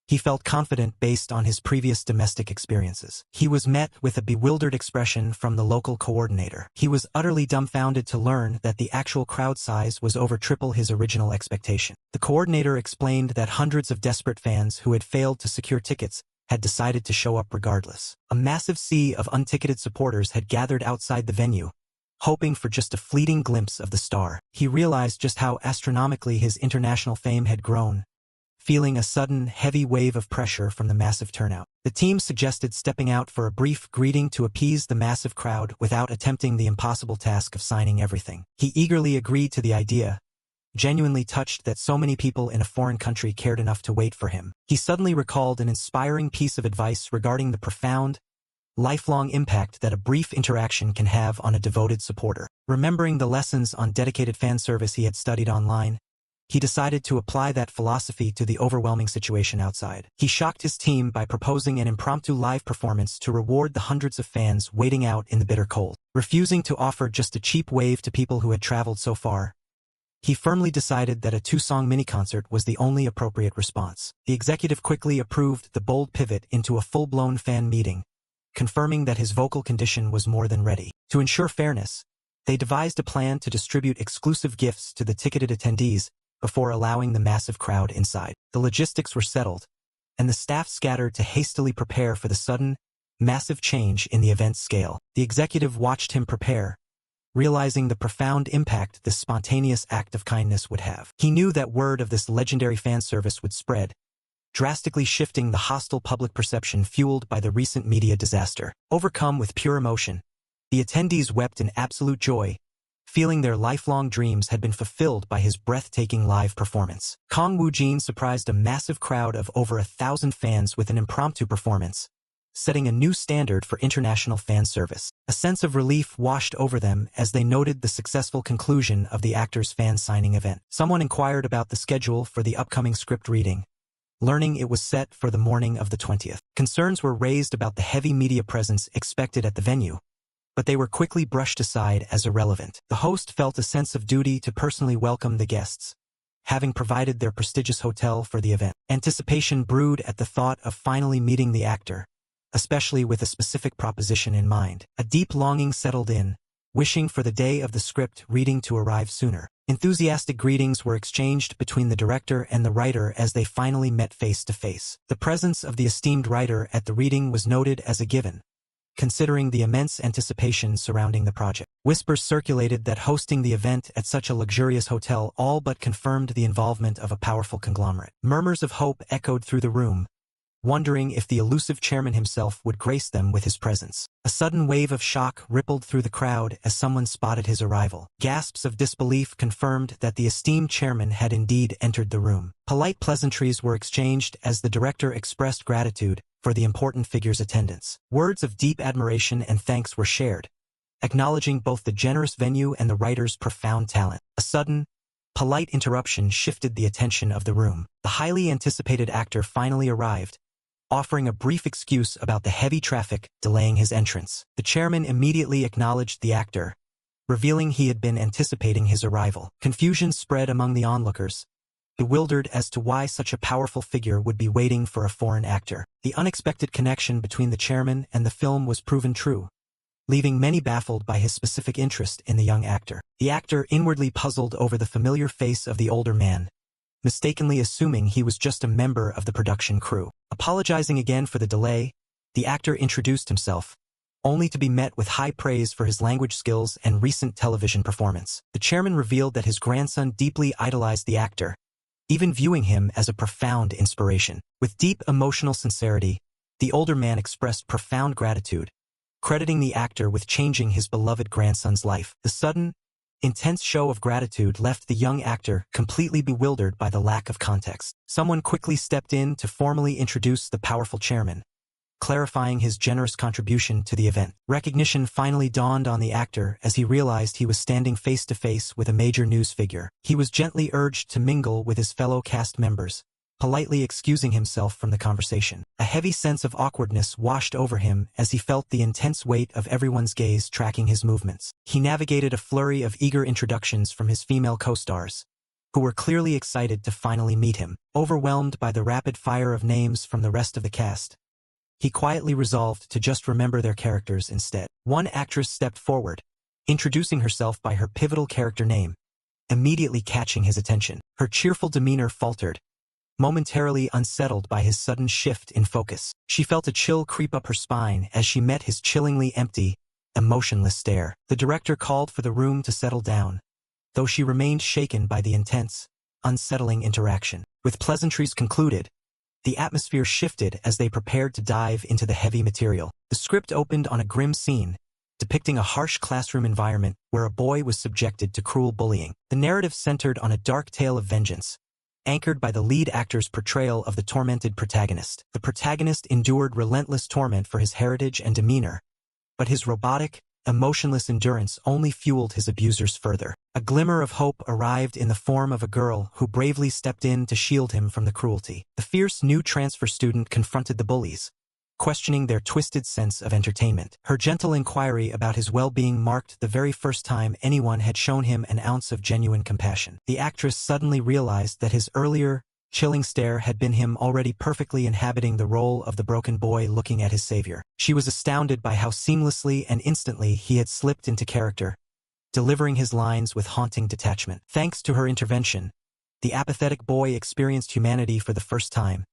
he felt confident based on his previous domestic experiences. He was met with a bewildered expression from the local coordinator. He was utterly dumbfounded to learn that the actual crowd size was over triple his original expectation. The coordinator explained that hundreds of desperate fans who had failed to secure tickets had decided to show up regardless. A massive sea of unticketed supporters had gathered outside the venue, hoping for just a fleeting glimpse of the star. He realized just how astronomically his international fame had grown, feeling a sudden, heavy wave of pressure from the massive turnout. The team suggested stepping out for a brief greeting to appease the massive crowd without attempting the impossible task of signing everything. He eagerly agreed to the idea, genuinely touched that so many people in a foreign country cared enough to wait for him. He suddenly recalled an inspiring piece of advice regarding the profound, lifelong impact that a brief interaction can have on a devoted supporter. Remembering the lessons on dedicated fan service he had studied online, he decided to apply that philosophy to the overwhelming situation outside. He shocked his team by proposing an impromptu live performance to reward the hundreds of fans waiting out in the bitter cold. Refusing to offer just a cheap wave to people who had traveled so far, he firmly decided that a two-song mini-concert was the only appropriate response. The executive quickly approved the bold pivot into a full-blown fan meeting, confirming that his vocal condition was more than ready. To ensure fairness, they devised a plan to distribute exclusive gifts to the ticketed attendees before allowing the massive crowd inside. The logistics were settled, and the staff scattered to hastily prepare for the sudden, massive change in the event's scale. The executive watched him prepare, realizing the profound impact this spontaneous act of kindness would have. He knew that word of this legendary fan service would spread, drastically shifting the hostile public perception fueled by the recent media disaster. Overcome with pure emotion, the attendees wept in absolute joy, feeling their lifelong dreams had been fulfilled by his breathtaking live performance. Kang Woojin surprised a massive crowd of over 1,000 fans with an impromptu performance, setting a new standard for international fan service. A sense of relief washed over them as they noted the successful conclusion of the actor's fan signing event. Someone inquired about the schedule for the upcoming script reading, learning it was set for the morning of the 20th. Concerns were raised about the heavy media presence expected at the venue, but they were quickly brushed aside as irrelevant. The host felt a sense of duty to personally welcome the guests, having provided their prestigious hotel for the event. Anticipation brewed at the thought of finally meeting the actor, especially with a specific proposition in mind. A deep longing settled in, wishing for the day of the script reading to arrive sooner. Enthusiastic greetings were exchanged between the director and the writer as they finally met face to face. The presence of the esteemed writer at the reading was noted as a given, considering the immense anticipation surrounding the project. Whispers circulated that hosting the event at such a luxurious hotel all but confirmed the involvement of a powerful conglomerate. Murmurs of hope echoed through the room, wondering if the elusive chairman himself would grace them with his presence. A sudden wave of shock rippled through the crowd as someone spotted his arrival. Gasps of disbelief confirmed that the esteemed chairman had indeed entered the room. Polite pleasantries were exchanged as the director expressed gratitude for the important figure's attendance. Words of deep admiration and thanks were shared, acknowledging both the generous venue and the writer's profound talent. A sudden, polite interruption shifted the attention of the room. The highly anticipated actor finally arrived, offering a brief excuse about the heavy traffic delaying his entrance. The chairman immediately acknowledged the actor, revealing he had been anticipating his arrival. Confusion spread among the onlookers, bewildered as to why such a powerful figure would be waiting for a foreign actor. The unexpected connection between the chairman and the film was proven true, leaving many baffled by his specific interest in the young actor. The actor inwardly puzzled over the familiar face of the older man, mistakenly assuming he was just a member of the production crew. Apologizing again for the delay, the actor introduced himself, only to be met with high praise for his language skills and recent television performance. The chairman revealed that his grandson deeply idolized the actor, even viewing him as a profound inspiration. With deep emotional sincerity, the older man expressed profound gratitude, crediting the actor with changing his beloved grandson's life. The sudden, intense show of gratitude left the young actor completely bewildered by the lack of context. Someone quickly stepped in to formally introduce the powerful chairman, clarifying his generous contribution to the event. Recognition finally dawned on the actor as he realized he was standing face to face with a major news figure. He was gently urged to mingle with his fellow cast members, politely excusing himself from the conversation. A heavy sense of awkwardness washed over him as he felt the intense weight of everyone's gaze tracking his movements. He navigated a flurry of eager introductions from his female co-stars, who were clearly excited to finally meet him. Overwhelmed by the rapid fire of names from the rest of the cast, he quietly resolved to just remember their characters instead. One actress stepped forward, introducing herself by her pivotal character name, immediately catching his attention. Her cheerful demeanor faltered, momentarily unsettled by his sudden shift in focus. She felt a chill creep up her spine as she met his chillingly empty, emotionless stare. The director called for the room to settle down, though she remained shaken by the intense, unsettling interaction. With pleasantries concluded, the atmosphere shifted as they prepared to dive into the heavy material. The script opened on a grim scene, depicting a harsh classroom environment where a boy was subjected to cruel bullying. The narrative centered on a dark tale of vengeance, anchored by the lead actor's portrayal of the tormented protagonist. The protagonist endured relentless torment for his heritage and demeanor, but his robotic, emotionless endurance only fueled his abusers further. A glimmer of hope arrived in the form of a girl who bravely stepped in to shield him from the cruelty. The fierce new transfer student confronted the bullies, questioning their twisted sense of entertainment. Her gentle inquiry about his well-being marked the very first time anyone had shown him an ounce of genuine compassion. The actress suddenly realized that his earlier, chilling stare had been him already perfectly inhabiting the role of the broken boy looking at his savior. She was astounded by how seamlessly and instantly he had slipped into character, delivering his lines with haunting detachment. Thanks to her intervention, the apathetic boy experienced humanity for the first time,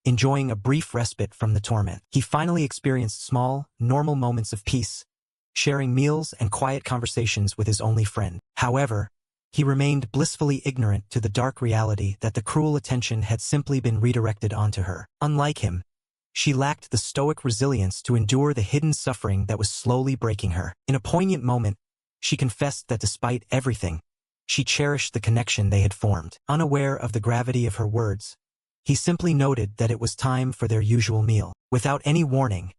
enjoying a brief respite from the torment. He finally experienced small, normal moments of peace, sharing meals and quiet conversations with his only friend. However, he remained blissfully ignorant to the dark reality that the cruel attention had simply been redirected onto her. Unlike him, she lacked the stoic resilience to endure the hidden suffering that was slowly breaking her. In a poignant moment, she confessed that despite everything, she cherished the connection they had formed. Unaware of the gravity of her words, he simply noted that it was time for their usual meal. Without any warning,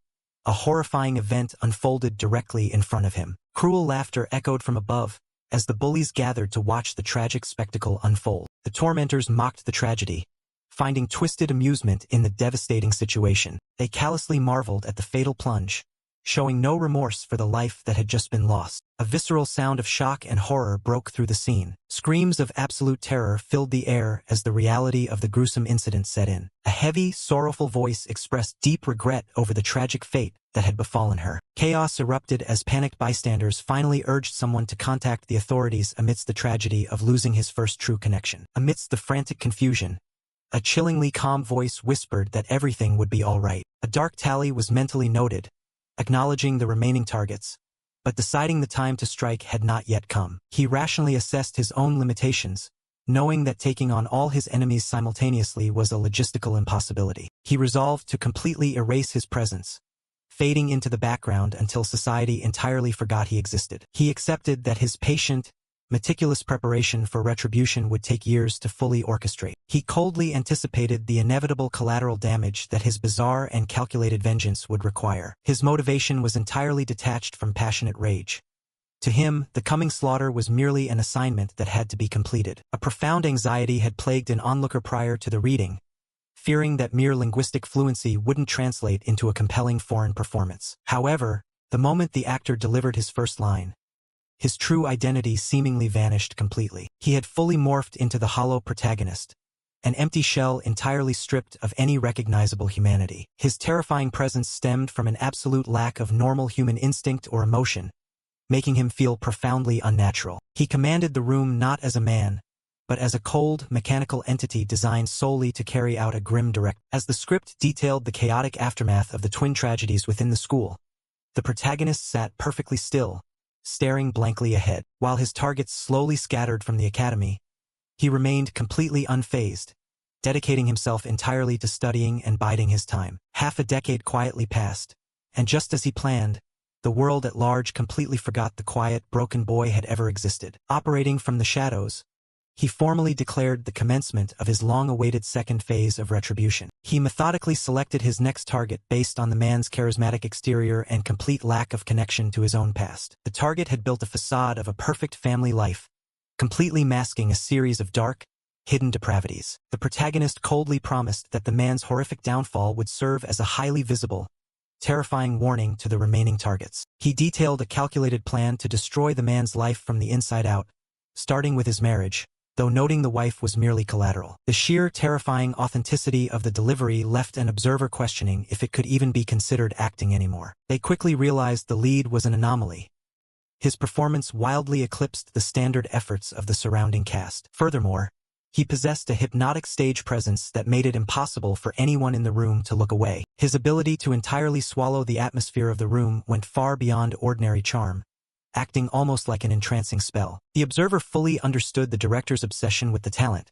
a horrifying event unfolded directly in front of him. Cruel laughter echoed from above as the bullies gathered to watch the tragic spectacle unfold. The tormentors mocked the tragedy, finding twisted amusement in the devastating situation. They callously marveled at the fatal plunge, showing no remorse for the life that had just been lost. A visceral sound of shock and horror broke through the scene. Screams of absolute terror filled the air as the reality of the gruesome incident set in. A heavy, sorrowful voice expressed deep regret over the tragic fate that had befallen her. Chaos erupted as panicked bystanders finally urged someone to contact the authorities amidst the tragedy of losing his first true connection. Amidst the frantic confusion, a chillingly calm voice whispered that everything would be all right. A dark tally was mentally noted, acknowledging the remaining targets, but deciding the time to strike had not yet come. He rationally assessed his own limitations, knowing that taking on all his enemies simultaneously was a logistical impossibility. He resolved to completely erase his presence, fading into the background until society entirely forgot he existed. He accepted that his patient, meticulous preparation for retribution would take years to fully orchestrate. He coldly anticipated the inevitable collateral damage that his bizarre and calculated vengeance would require. His motivation was entirely detached from passionate rage. To him, the coming slaughter was merely an assignment that had to be completed. A profound anxiety had plagued an onlooker prior to the reading, fearing that mere linguistic fluency wouldn't translate into a compelling foreign performance. However, the moment the actor delivered his first line, his true identity seemingly vanished completely. He had fully morphed into the hollow protagonist, an empty shell entirely stripped of any recognizable humanity. His terrifying presence stemmed from an absolute lack of normal human instinct or emotion, making him feel profoundly unnatural. He commanded the room not as a man, but as a cold, mechanical entity designed solely to carry out a grim directive. As the script detailed the chaotic aftermath of the twin tragedies within the school, the protagonist sat perfectly still, staring blankly ahead. While his targets slowly scattered from the academy, he remained completely unfazed, dedicating himself entirely to studying and biding his time. Half a decade quietly passed, and just as he planned, the world at large completely forgot the quiet, broken boy had ever existed. Operating from the shadows, he formally declared the commencement of his long-awaited second phase of retribution. He methodically selected his next target based on the man's charismatic exterior and complete lack of connection to his own past. The target had built a facade of a perfect family life, completely masking a series of dark, hidden depravities. The protagonist coldly promised that the man's horrific downfall would serve as a highly visible, terrifying warning to the remaining targets. He detailed a calculated plan to destroy the man's life from the inside out, starting with his marriage, though noting the wife was merely collateral. The sheer terrifying authenticity of the delivery left an observer questioning if it could even be considered acting anymore. They quickly realized the lead was an anomaly. His performance wildly eclipsed the standard efforts of the surrounding cast. Furthermore, he possessed a hypnotic stage presence that made it impossible for anyone in the room to look away. His ability to entirely swallow the atmosphere of the room went far beyond ordinary charm, acting almost like an entrancing spell. The observer fully understood the director's obsession with the talent,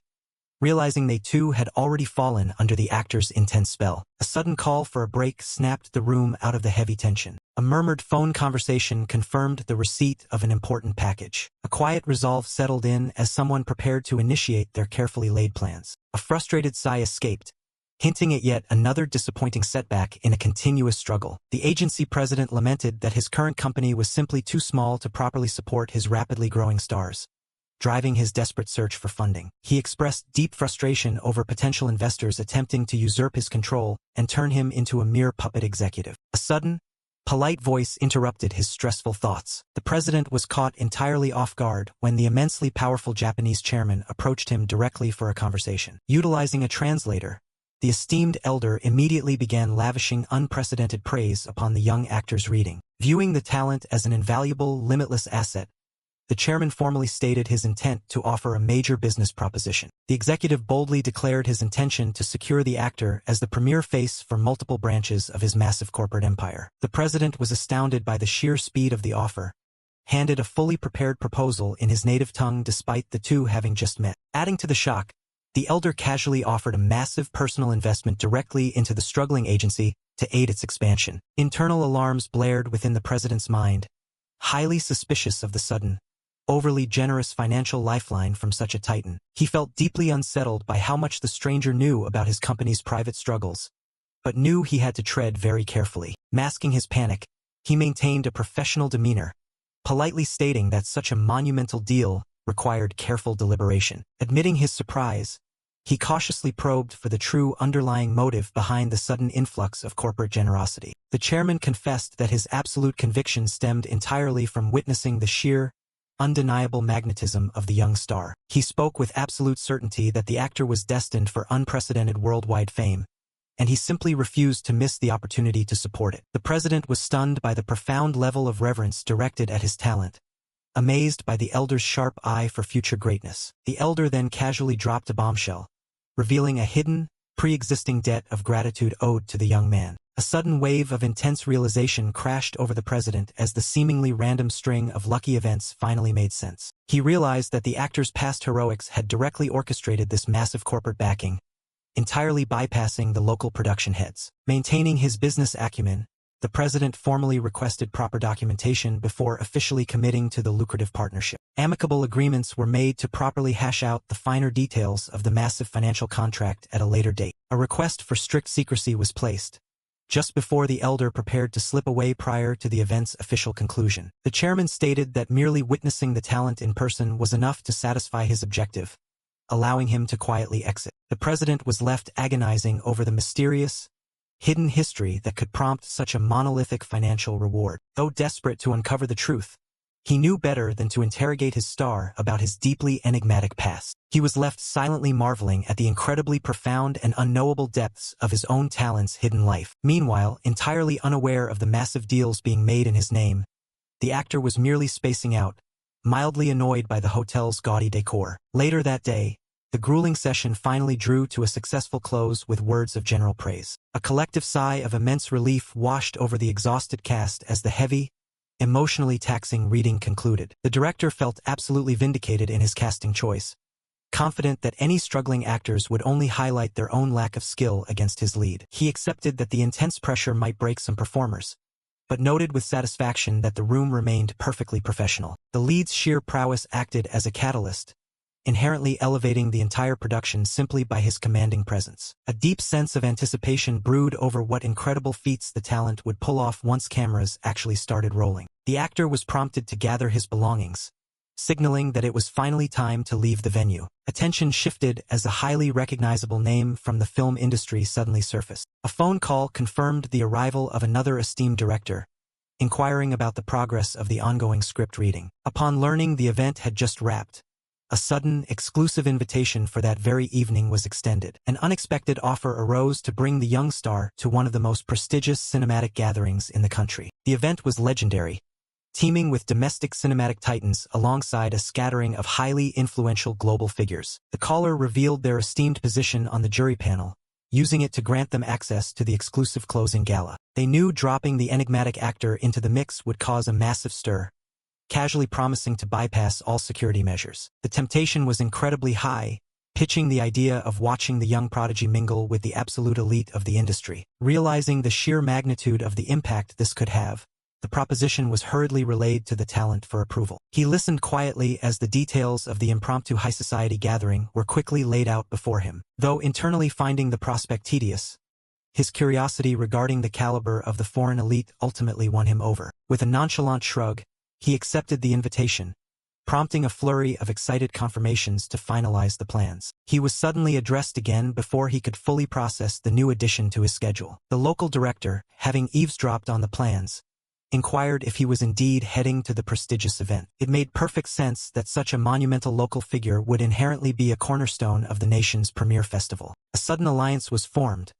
realizing they too had already fallen under the actor's intense spell. A sudden call for a break snapped the room out of the heavy tension. A murmured phone conversation confirmed the receipt of an important package. A quiet resolve settled in as someone prepared to initiate their carefully laid plans. A frustrated sigh escaped, hinting at yet another disappointing setback in a continuous struggle. The agency president lamented that his current company was simply too small to properly support his rapidly growing stars, driving his desperate search for funding. He expressed deep frustration over potential investors attempting to usurp his control and turn him into a mere puppet executive. A sudden, polite voice interrupted his stressful thoughts. The president was caught entirely off guard when the immensely powerful Japanese chairman approached him directly for a conversation. Utilizing a translator, the esteemed elder immediately began lavishing unprecedented praise upon the young actor's reading. Viewing the talent as an invaluable, limitless asset, the chairman formally stated his intent to offer a major business proposition. The executive boldly declared his intention to secure the actor as the premier face for multiple branches of his massive corporate empire. The president was astounded by the sheer speed of the offer, handed a fully prepared proposal in his native tongue despite the two having just met. Adding to the shock, the elder casually offered a massive personal investment directly into the struggling agency to aid its expansion. Internal alarms blared within the president's mind, highly suspicious of the sudden, overly generous financial lifeline from such a titan. He felt deeply unsettled by how much the stranger knew about his company's private struggles, but knew he had to tread very carefully. Masking his panic, he maintained a professional demeanor, politely stating that such a monumental deal required careful deliberation. Admitting his surprise, he cautiously probed for the true underlying motive behind the sudden influx of corporate generosity. The chairman confessed that his absolute conviction stemmed entirely from witnessing the sheer, undeniable magnetism of the young star. He spoke with absolute certainty that the actor was destined for unprecedented worldwide fame, and he simply refused to miss the opportunity to support it. The president was stunned by the profound level of reverence directed at his talent, amazed by the elder's sharp eye for future greatness. The elder then casually dropped a bombshell, revealing a hidden, pre-existing debt of gratitude owed to the young man. A sudden wave of intense realization crashed over the president as the seemingly random string of lucky events finally made sense. He realized that the actor's past heroics had directly orchestrated this massive corporate backing, entirely bypassing the local production heads. Maintaining his business acumen, the president formally requested proper documentation before officially committing to the lucrative partnership. Amicable agreements were made to properly hash out the finer details of the massive financial contract at a later date. A request for strict secrecy was placed, just before the elder prepared to slip away prior to the event's official conclusion. The chairman stated that merely witnessing the talent in person was enough to satisfy his objective, allowing him to quietly exit. The president was left agonizing over the mysterious, hidden history that could prompt such a monolithic financial reward. Though desperate to uncover the truth, he knew better than to interrogate his star about his deeply enigmatic past. He was left silently marveling at the incredibly profound and unknowable depths of his own talent's hidden life. Meanwhile, entirely unaware of the massive deals being made in his name, the actor was merely spacing out, mildly annoyed by the hotel's gaudy decor. Later that day, the grueling session finally drew to a successful close with words of general praise. A collective sigh of immense relief washed over the exhausted cast as the heavy, emotionally taxing reading concluded. The director felt absolutely vindicated in his casting choice, confident that any struggling actors would only highlight their own lack of skill against his lead. He accepted that the intense pressure might break some performers, but noted with satisfaction that the room remained perfectly professional. The lead's sheer prowess acted as a catalyst, inherently elevating the entire production simply by his commanding presence. A deep sense of anticipation brewed over what incredible feats the talent would pull off once cameras actually started rolling. The actor was prompted to gather his belongings, signaling that it was finally time to leave the venue. Attention shifted as a highly recognizable name from the film industry suddenly surfaced. A phone call confirmed the arrival of another esteemed director, inquiring about the progress of the ongoing script reading. Upon learning the event had just wrapped, a sudden, exclusive invitation for that very evening was extended. An unexpected offer arose to bring the young star to one of the most prestigious cinematic gatherings in the country. The event was legendary, teeming with domestic cinematic titans alongside a scattering of highly influential global figures. The caller revealed their esteemed position on the jury panel, using it to grant them access to the exclusive closing gala. They knew dropping the enigmatic actor into the mix would cause a massive stir, casually promising to bypass all security measures. The temptation was incredibly high, pitching the idea of watching the young prodigy mingle with the absolute elite of the industry. Realizing the sheer magnitude of the impact this could have, the proposition was hurriedly relayed to the talent for approval. He listened quietly as the details of the impromptu high society gathering were quickly laid out before him. Though internally finding the prospect tedious, his curiosity regarding the caliber of the foreign elite ultimately won him over. With a nonchalant shrug, he accepted the invitation, prompting a flurry of excited confirmations to finalize the plans. He was suddenly addressed again before he could fully process the new addition to his schedule. The local director, having eavesdropped on the plans, inquired if he was indeed heading to the prestigious event. It made perfect sense that such a monumental local figure would inherently be a cornerstone of the nation's premier festival. A sudden alliance was formed,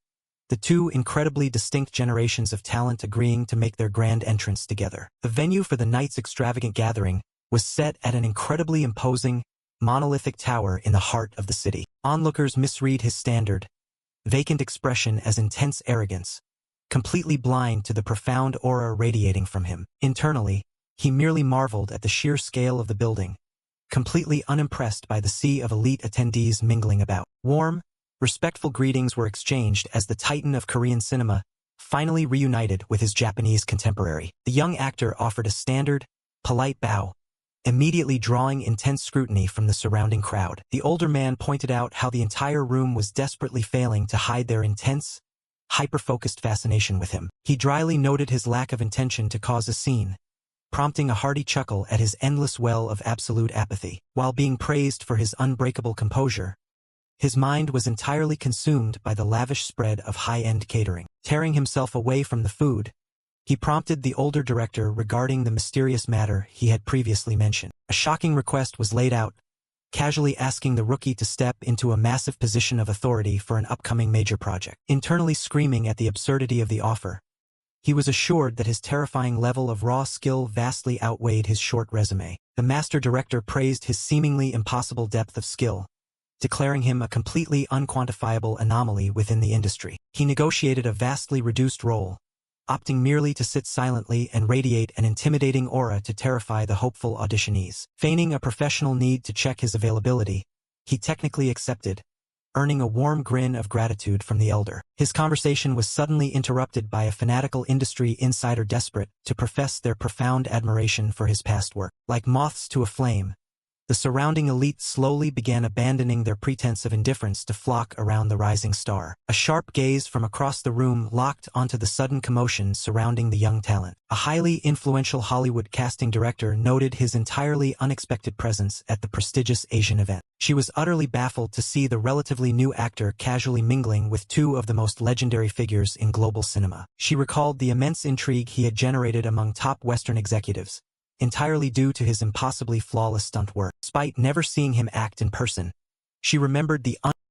the two incredibly distinct generations of talent agreeing to make their grand entrance together. The venue for the night's extravagant gathering was set at an incredibly imposing, monolithic tower in the heart of the city. Onlookers misread his standard, vacant expression as intense arrogance, completely blind to the profound aura radiating from him. Internally, he merely marveled at the sheer scale of the building, completely unimpressed by the sea of elite attendees mingling about. Warm, respectful greetings were exchanged as the titan of Korean cinema finally reunited with his Japanese contemporary. The young actor offered a standard, polite bow, immediately drawing intense scrutiny from the surrounding crowd. The older man pointed out how the entire room was desperately failing to hide their intense, hyper-focused fascination with him. He dryly noted his lack of intention to cause a scene, prompting a hearty chuckle at his endless well of absolute apathy. While being praised for his unbreakable composure, his mind was entirely consumed by the lavish spread of high-end catering. Tearing himself away from the food, he prompted the older director regarding the mysterious matter he had previously mentioned. A shocking request was laid out, casually asking the rookie to step into a massive position of authority for an upcoming major project. Internally screaming at the absurdity of the offer, he was assured that his terrifying level of raw skill vastly outweighed his short resume. The master director praised his seemingly impossible depth of skill, declaring him a completely unquantifiable anomaly within the industry. He negotiated a vastly reduced role, opting merely to sit silently and radiate an intimidating aura to terrify the hopeful auditionees. Feigning a professional need to check his availability, he technically accepted, earning a warm grin of gratitude from the elder. His conversation was suddenly interrupted by a fanatical industry insider desperate to profess their profound admiration for his past work. Like moths to a flame, the surrounding elite slowly began abandoning their pretense of indifference to flock around the rising star. A sharp gaze from across the room locked onto the sudden commotion surrounding the young talent. A highly influential Hollywood casting director noted his entirely unexpected presence at the prestigious Asian event. She was utterly baffled to see the relatively new actor casually mingling with two of the most legendary figures in global cinema. She recalled the immense intrigue he had generated among top Western executives, entirely due to his impossibly flawless stunt work. Despite never seeing him act in person, she remembered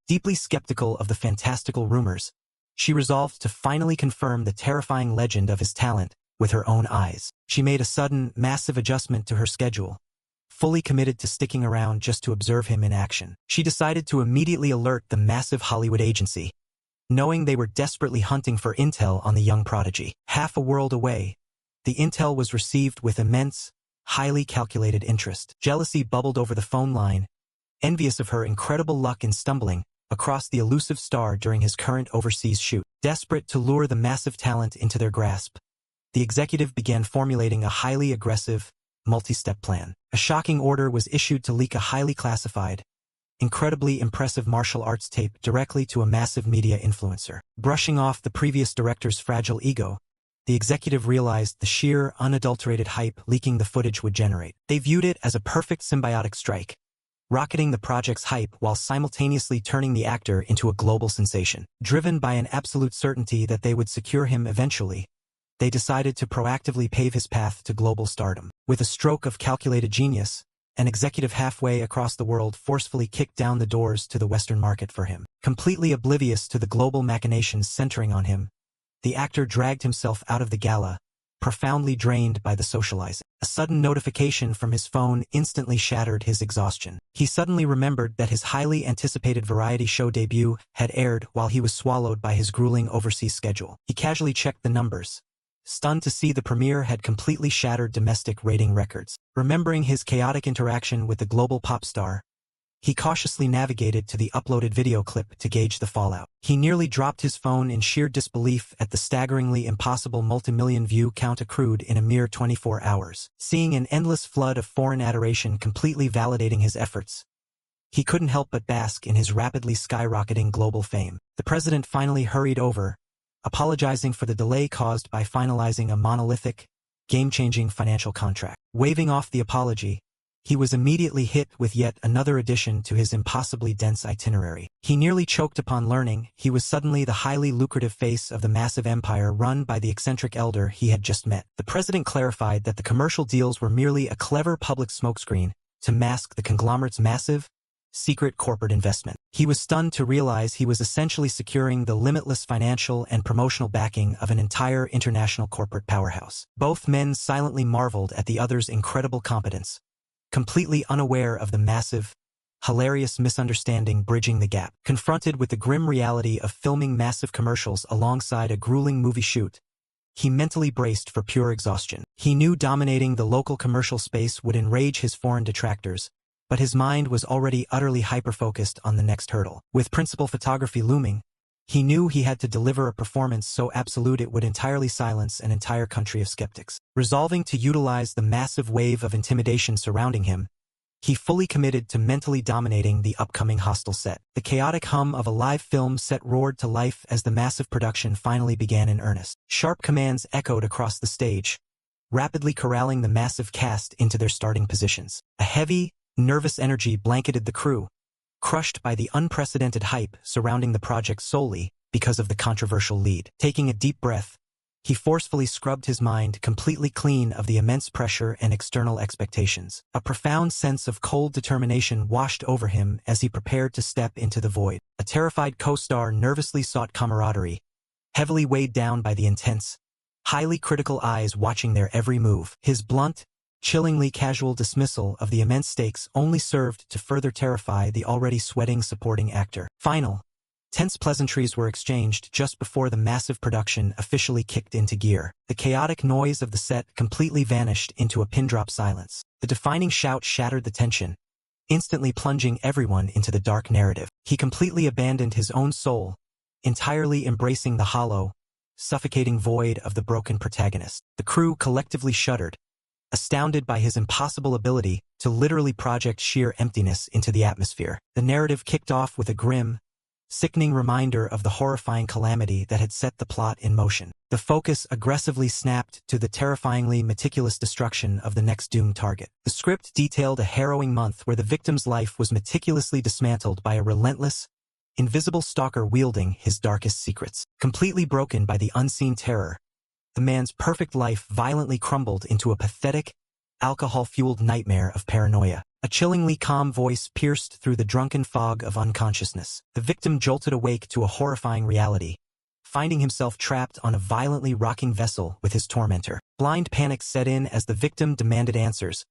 deeply skeptical of the fantastical rumors. She resolved to finally confirm the terrifying legend of his talent with her own eyes. She made a sudden, massive adjustment to her schedule, fully committed to sticking around just to observe him in action. She decided to immediately alert the massive Hollywood agency, knowing they were desperately hunting for intel on the young prodigy. Half a world away, the intel was received with immense, highly calculated interest. Jealousy bubbled over the phone line, envious of her incredible luck in stumbling across the elusive star during his current overseas shoot. Desperate to lure the massive talent into their grasp, the executive began formulating a highly aggressive, multi-step plan. A shocking order was issued to leak a highly classified, incredibly impressive martial arts tape directly to a massive media influencer. Brushing off the previous director's fragile ego, the executive realized the sheer, unadulterated hype leaking the footage would generate. They viewed it as a perfect symbiotic strike, rocketing the project's hype while simultaneously turning the actor into a global sensation. Driven by an absolute certainty that they would secure him eventually, they decided to proactively pave his path to global stardom. With a stroke of calculated genius, an executive halfway across the world forcefully kicked down the doors to the Western market for him. Completely oblivious to the global machinations centering on him, the actor dragged himself out of the gala, profoundly drained by the socializing. A sudden notification from his phone instantly shattered his exhaustion. He suddenly remembered that his highly anticipated variety show debut had aired while he was swallowed by his grueling overseas schedule. He casually checked the numbers, stunned to see the premiere had completely shattered domestic rating records. Remembering his chaotic interaction with the global pop star, He cautiously navigated to the uploaded video clip to gauge the fallout. He nearly dropped his phone in sheer disbelief at the staggeringly impossible multi-million view count accrued in a mere 24 hours. Seeing an endless flood of foreign adoration completely validating his efforts, he couldn't help but bask in his rapidly skyrocketing global fame. The president finally hurried over, apologizing for the delay caused by finalizing a monolithic, game-changing financial contract. Waving off the apology, he was immediately hit with yet another addition to his impossibly dense itinerary. He nearly choked upon learning he was suddenly the highly lucrative face of the massive empire run by the eccentric elder he had just met. The president clarified that the commercial deals were merely a clever public smokescreen to mask the conglomerate's massive, secret corporate investment. He was stunned to realize he was essentially securing the limitless financial and promotional backing of an entire international corporate powerhouse. Both men silently marveled at the other's incredible competence, completely unaware of the massive, hilarious misunderstanding bridging the gap. Confronted with the grim reality of filming massive commercials alongside a grueling movie shoot, he mentally braced for pure exhaustion. He knew dominating the local commercial space would enrage his foreign detractors, but his mind was already utterly hyper-focused on the next hurdle. With principal photography looming, he knew he had to deliver a performance so absolute it would entirely silence an entire country of skeptics. Resolving to utilize the massive wave of intimidation surrounding him, he fully committed to mentally dominating the upcoming hostile set. The chaotic hum of a live film set roared to life as the massive production finally began in earnest. Sharp commands echoed across the stage, rapidly corralling the massive cast into their starting positions. A heavy, nervous energy blanketed the crew, crushed by the unprecedented hype surrounding the project solely because of the controversial lead. Taking a deep breath, he forcefully scrubbed his mind completely clean of the immense pressure and external expectations. A profound sense of cold determination washed over him as he prepared to step into the void. A terrified co-star nervously sought camaraderie, heavily weighed down by the intense, highly critical eyes watching their every move. His blunt, chillingly casual dismissal of the immense stakes only served to further terrify the already sweating supporting actor. Final, tense pleasantries were exchanged just before the massive production officially kicked into gear. The chaotic noise of the set completely vanished into a pin-drop silence. The defining shout shattered the tension, instantly plunging everyone into the dark narrative. He completely abandoned his own soul, entirely embracing the hollow, suffocating void of the broken protagonist. The crew collectively shuddered, astounded by his impossible ability to literally project sheer emptiness into the atmosphere. The narrative kicked off with a grim, sickening reminder of the horrifying calamity that had set the plot in motion. The focus aggressively snapped to the terrifyingly meticulous destruction of the next doomed target. The script detailed a harrowing month where the victim's life was meticulously dismantled by a relentless, invisible stalker wielding his darkest secrets. Completely broken by the unseen terror, the man's perfect life violently crumbled into a pathetic, alcohol-fueled nightmare of paranoia. A chillingly calm voice pierced through the drunken fog of unconsciousness. The victim jolted awake to a horrifying reality, finding himself trapped on a violently rocking vessel with his tormentor. Blind panic set in as the victim demanded answers,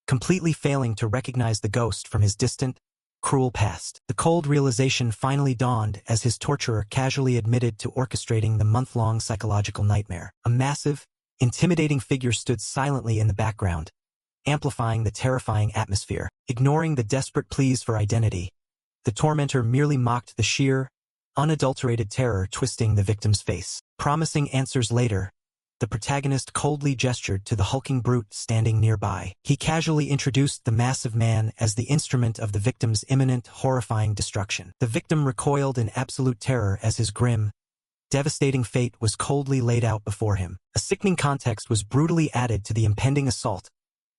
completely failing to recognize the ghost from his distant, cruel past. The cold realization finally dawned as his torturer casually admitted to orchestrating the month-long psychological nightmare. A massive, intimidating figure stood silently in the background, amplifying the terrifying atmosphere. Ignoring the desperate pleas for identity, the tormentor merely mocked the sheer, unadulterated terror twisting the victim's face. Promising answers later, the protagonist coldly gestured to the hulking brute standing nearby. He casually introduced the massive man as the instrument of the victim's imminent, horrifying destruction. The victim recoiled in absolute terror as his grim, devastating fate was coldly laid out before him. A sickening context was brutally added to the impending assault,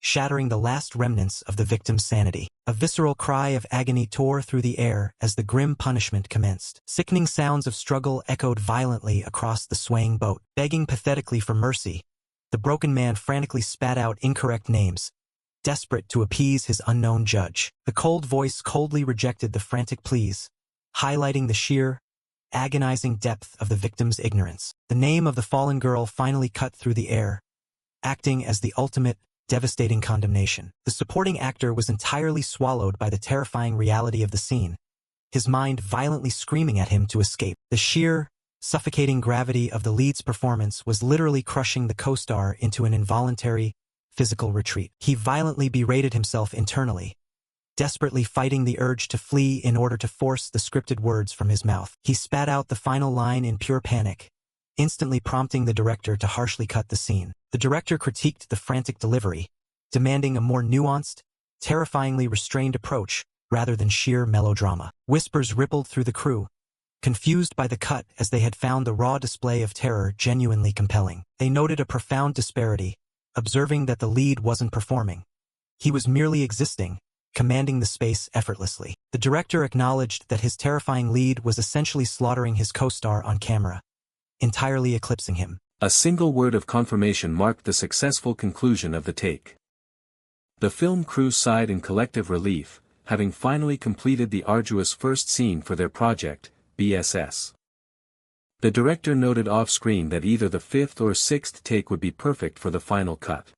shattering the last remnants of the victim's sanity. A visceral cry of agony tore through the air as the grim punishment commenced. Sickening sounds of struggle echoed violently across the swaying boat. Begging pathetically for mercy, the broken man frantically spat out incorrect names, desperate to appease his unknown judge. The cold voice coldly rejected the frantic pleas, highlighting the sheer, agonizing depth of the victim's ignorance. The name of the fallen girl finally cut through the air, acting as the ultimate, devastating condemnation. The supporting actor was entirely swallowed by the terrifying reality of the scene, his mind violently screaming at him to escape. The sheer, suffocating gravity of the lead's performance was literally crushing the co-star into an involuntary, physical retreat. He violently berated himself internally, desperately fighting the urge to flee in order to force the scripted words from his mouth. He spat out the final line in pure panic, instantly prompting the director to harshly cut the scene. The director critiqued the frantic delivery, demanding a more nuanced, terrifyingly restrained approach rather than sheer melodrama. Whispers rippled through the crew, confused by the cut as they had found the raw display of terror genuinely compelling. They noted a profound disparity, observing that the lead wasn't performing. He was merely existing, commanding the space effortlessly. The director acknowledged that his terrifying lead was essentially slaughtering his co-star on camera, entirely eclipsing him. A single word of confirmation marked the successful conclusion of the take. The film crew sighed in collective relief, having finally completed the arduous first scene for their project, BSS. The director noted off-screen that either the fifth or sixth take would be perfect for the final cut.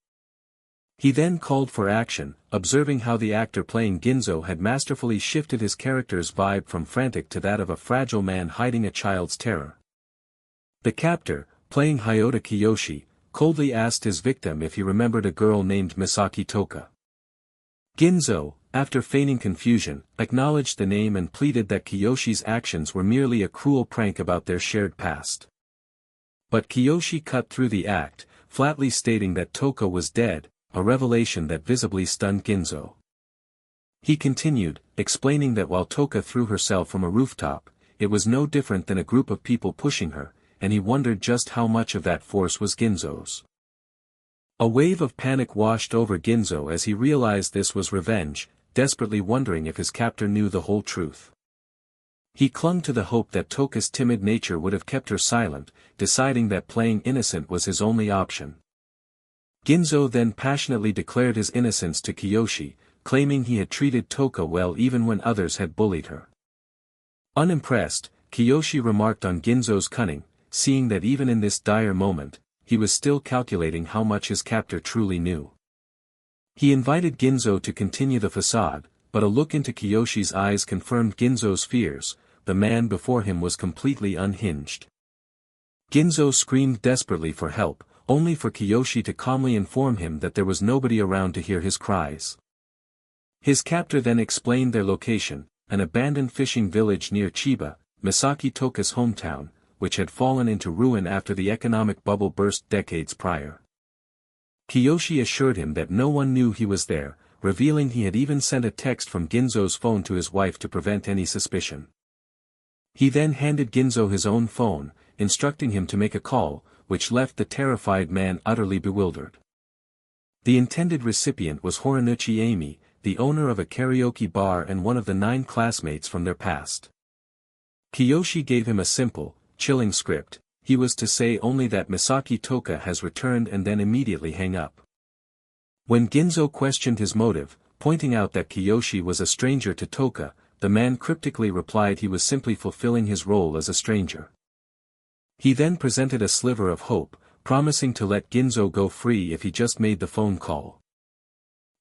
He then called for action, observing how the actor playing Ginzo had masterfully shifted his character's vibe from frantic to that of a fragile man hiding a child's terror. The captor, playing Hyota Kiyoshi, coldly asked his victim if he remembered a girl named Misaki Toka. Ginzo, after feigning confusion, acknowledged the name and pleaded that Kiyoshi's actions were merely a cruel prank about their shared past. But Kiyoshi cut through the act, flatly stating that Toka was dead, a revelation that visibly stunned Ginzo. He continued, explaining that while Toka threw herself from a rooftop, it was no different than a group of people pushing her, and he wondered just how much of that force was Ginzo's. A wave of panic washed over Ginzo as he realized this was revenge, desperately wondering if his captor knew the whole truth. He clung to the hope that Toka's timid nature would have kept her silent, deciding that playing innocent was his only option. Ginzo then passionately declared his innocence to Kiyoshi, claiming he had treated Toka well even when others had bullied her. Unimpressed, Kiyoshi remarked on Ginzo's cunning, seeing that even in this dire moment, he was still calculating how much his captor truly knew. He invited Ginzo to continue the facade, but a look into Kiyoshi's eyes confirmed Ginzo's fears. The man before him was completely unhinged. Ginzo screamed desperately for help, only for Kiyoshi to calmly inform him that there was nobody around to hear his cries. His captor then explained their location, an abandoned fishing village near Chiba, Misaki Toka's hometown, which had fallen into ruin after the economic bubble burst decades prior. Kiyoshi assured him that no one knew he was there, revealing he had even sent a text from Ginzo's phone to his wife to prevent any suspicion. He then handed Ginzo his own phone, instructing him to make a call, which left the terrified man utterly bewildered. The intended recipient was Horinuchi Amy, the owner of a karaoke bar and one of the 9 classmates from their past. Kiyoshi gave him a simple, chilling script. He was to say only that Misaki Toka has returned and then immediately hang up. When Ginzo questioned his motive, pointing out that Kiyoshi was a stranger to Toka, the man cryptically replied he was simply fulfilling his role as a stranger. He then presented a sliver of hope, promising to let Ginzo go free if he just made the phone call.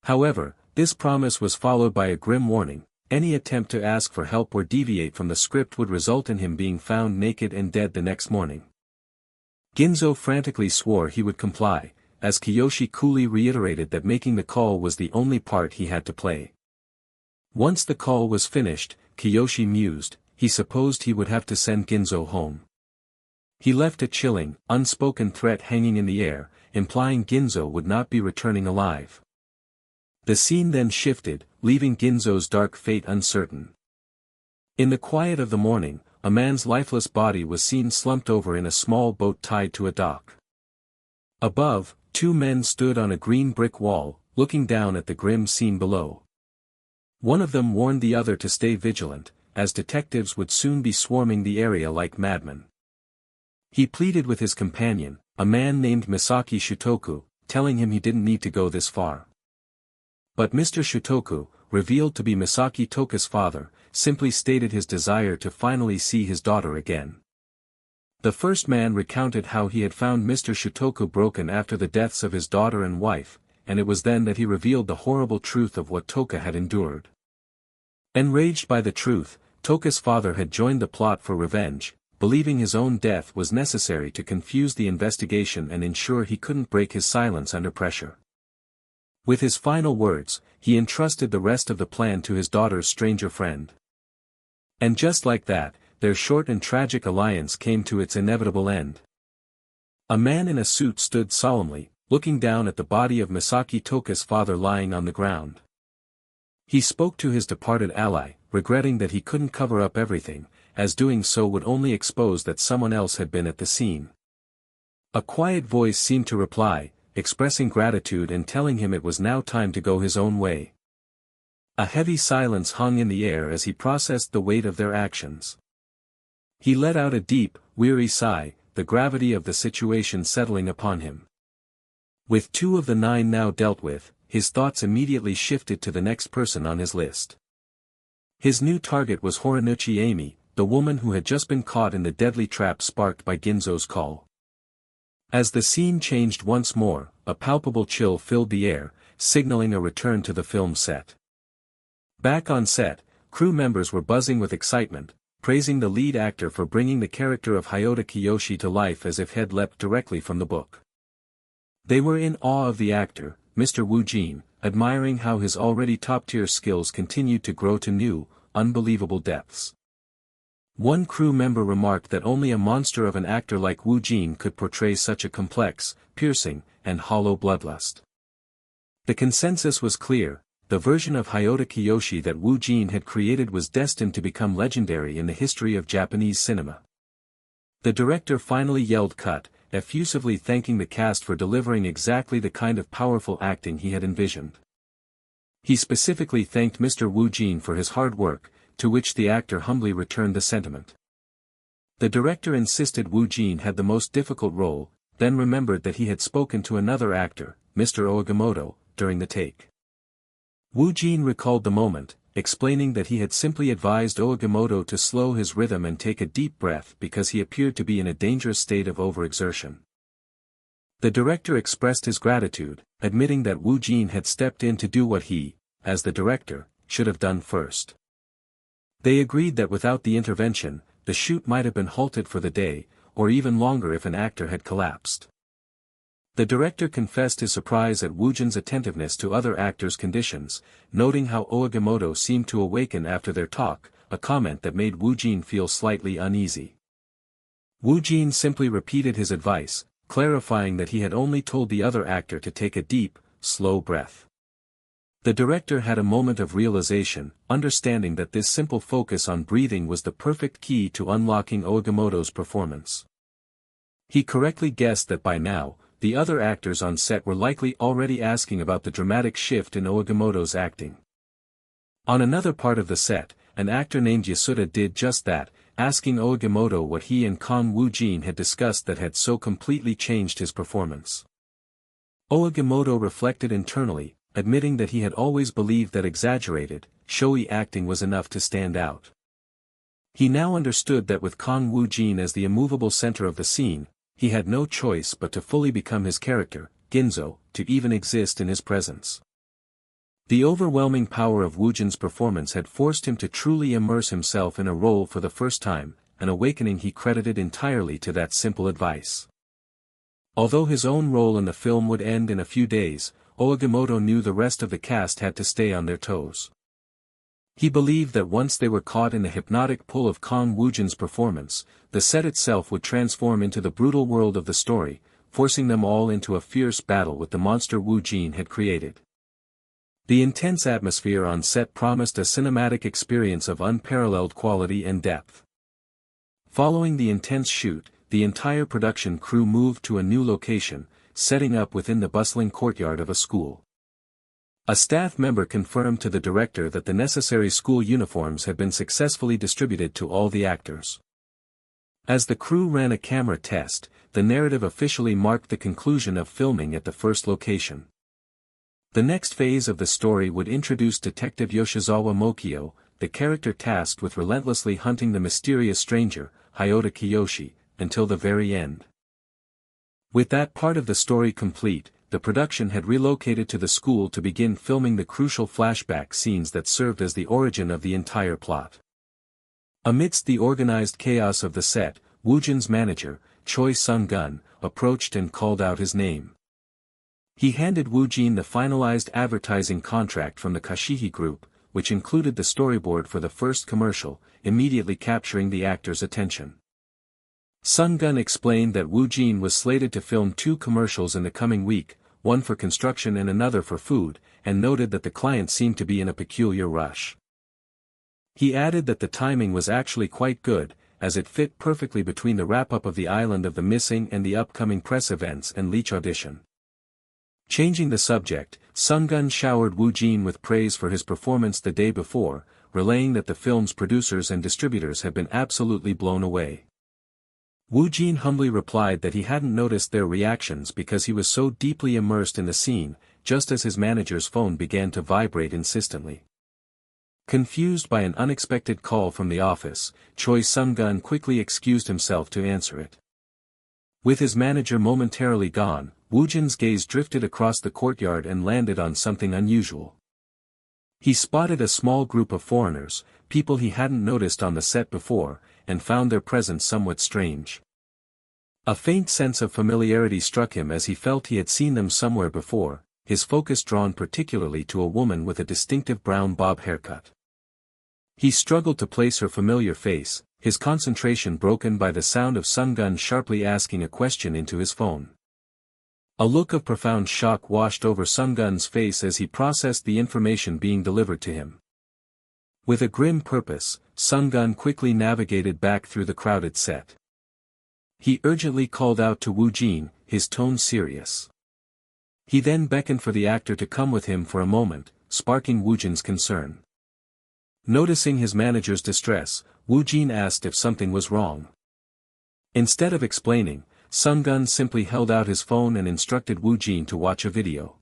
However, this promise was followed by a grim warning: any attempt to ask for help or deviate from the script would result in him being found naked and dead the next morning. Ginzo frantically swore he would comply, as Kiyoshi coolly reiterated that making the call was the only part he had to play. Once the call was finished, Kiyoshi mused, he supposed he would have to send Ginzo home. He left a chilling, unspoken threat hanging in the air, implying Ginzo would not be returning alive. The scene then shifted, leaving Ginzo's dark fate uncertain. In the quiet of the morning, a man's lifeless body was seen slumped over in a small boat tied to a dock. Above, 2 men stood on a green brick wall, looking down at the grim scene below. One of them warned the other to stay vigilant, as detectives would soon be swarming the area like madmen. He pleaded with his companion, a man named Misaki Shutoku, telling him he didn't need to go this far. But Mr. Shutoku, revealed to be Misaki Toka's father, simply stated his desire to finally see his daughter again. The first man recounted how he had found Mr. Shutoku broken after the deaths of his daughter and wife, and it was then that he revealed the horrible truth of what Toka had endured. Enraged by the truth, Toka's father had joined the plot for revenge, believing his own death was necessary to confuse the investigation and ensure he couldn't break his silence under pressure. With his final words, he entrusted the rest of the plan to his daughter's stranger friend. And just like that, their short and tragic alliance came to its inevitable end. A man in a suit stood solemnly, looking down at the body of Misaki Toka's father lying on the ground. He spoke to his departed ally, regretting that he couldn't cover up everything, as doing so would only expose that someone else had been at the scene. A quiet voice seemed to reply, expressing gratitude and telling him it was now time to go his own way. A heavy silence hung in the air as he processed the weight of their actions. He let out a deep, weary sigh, the gravity of the situation settling upon him. With 2 of the 9 now dealt with, his thoughts immediately shifted to the next person on his list. His new target was Horinuchi Amy, the woman who had just been caught in the deadly trap sparked by Ginzo's call. As the scene changed once more, a palpable chill filled the air, signaling a return to the film set. Back on set, crew members were buzzing with excitement, praising the lead actor for bringing the character of Hayota Kiyoshi to life as if had leapt directly from the book. They were in awe of the actor, Mr. Woojin, admiring how his already top-tier skills continued to grow to new, unbelievable depths. One crew member remarked that only a monster of an actor like Woojin could portray such a complex, piercing, and hollow bloodlust. The consensus was clear: the version of Hayota Kiyoshi that Woojin had created was destined to become legendary in the history of Japanese cinema. The director finally yelled cut, effusively thanking the cast for delivering exactly the kind of powerful acting he had envisioned. He specifically thanked Mr. Woojin for his hard work, to which the actor humbly returned the sentiment. The director insisted Woojin had the most difficult role, then remembered that he had spoken to another actor, Mr. Ogamoto, during the take. Woojin recalled the moment, explaining that he had simply advised Ogamoto to slow his rhythm and take a deep breath because he appeared to be in a dangerous state of overexertion. The director expressed his gratitude, admitting that Woojin had stepped in to do what he, as the director, should have done first. They agreed that without the intervention, the shoot might have been halted for the day, or even longer if an actor had collapsed. The director confessed his surprise at Woojin's attentiveness to other actors' conditions, noting how Ogamoto seemed to awaken after their talk, a comment that made Woojin feel slightly uneasy. Woojin simply repeated his advice, clarifying that he had only told the other actor to take a deep, slow breath. The director had a moment of realization, understanding that this simple focus on breathing was the perfect key to unlocking Ogamoto's performance. He correctly guessed that by now, the other actors on set were likely already asking about the dramatic shift in Ogamoto's acting. On another part of the set, an actor named Yasuda did just that, asking Ogamoto what he and Kang Woojin had discussed that had so completely changed his performance. Ogamoto reflected internally, admitting that he had always believed that exaggerated, showy acting was enough to stand out. He now understood that with Kang Woojin as the immovable center of the scene, he had no choice but to fully become his character, Ginzo, to even exist in his presence. The overwhelming power of Woojin's performance had forced him to truly immerse himself in a role for the first time, an awakening he credited entirely to that simple advice. Although his own role in the film would end in a few days, Ogamoto knew the rest of the cast had to stay on their toes. He believed that once they were caught in the hypnotic pull of Kang Woojin's performance, the set itself would transform into the brutal world of the story, forcing them all into a fierce battle with the monster Woojin had created. The intense atmosphere on set promised a cinematic experience of unparalleled quality and depth. Following the intense shoot, the entire production crew moved to a new location, setting up within the bustling courtyard of a school. A staff member confirmed to the director that the necessary school uniforms had been successfully distributed to all the actors. As the crew ran a camera test, the narrative officially marked the conclusion of filming at the first location. The next phase of the story would introduce Detective Yoshizawa Mokio, the character tasked with relentlessly hunting the mysterious stranger, Hayota Kiyoshi, until the very end. With that part of the story complete, the production had relocated to the school to begin filming the crucial flashback scenes that served as the origin of the entire plot. Amidst the organized chaos of the set, Woojin's manager, Choi Sung-gun, approached and called out his name. He handed Woojin the finalized advertising contract from the Kashihi Group, which included the storyboard for the first commercial, immediately capturing the actor's attention. Sun-gun explained that Woojin was slated to film 2 commercials in the coming week, one for construction and another for food, and noted that the client seemed to be in a peculiar rush. He added that the timing was actually quite good, as it fit perfectly between the wrap-up of the Island of the Missing and the upcoming press events and Leech audition. Changing the subject, Sun-gun showered Woojin with praise for his performance the day before, relaying that the film's producers and distributors had been absolutely blown away. Woojin humbly replied that he hadn't noticed their reactions because he was so deeply immersed in the scene, just as his manager's phone began to vibrate insistently. Confused by an unexpected call from the office, Choi Sun-gun quickly excused himself to answer it. With his manager momentarily gone, Woojin's gaze drifted across the courtyard and landed on something unusual. He spotted a small group of foreigners, people he hadn't noticed on the set before, and found their presence somewhat strange. A faint sense of familiarity struck him as he felt he had seen them somewhere before, his focus drawn particularly to a woman with a distinctive brown bob haircut. He struggled to place her familiar face, his concentration broken by the sound of Sun-gun sharply asking a question into his phone. A look of profound shock washed over Sun-gun's face as he processed the information being delivered to him. With a grim purpose, Sun-gun quickly navigated back through the crowded set. He urgently called out to Woojin, his tone serious. He then beckoned for the actor to come with him for a moment, sparking Woojin's concern. Noticing his manager's distress, Woojin asked if something was wrong. Instead of explaining, Sun-gun simply held out his phone and instructed Woojin to watch a video.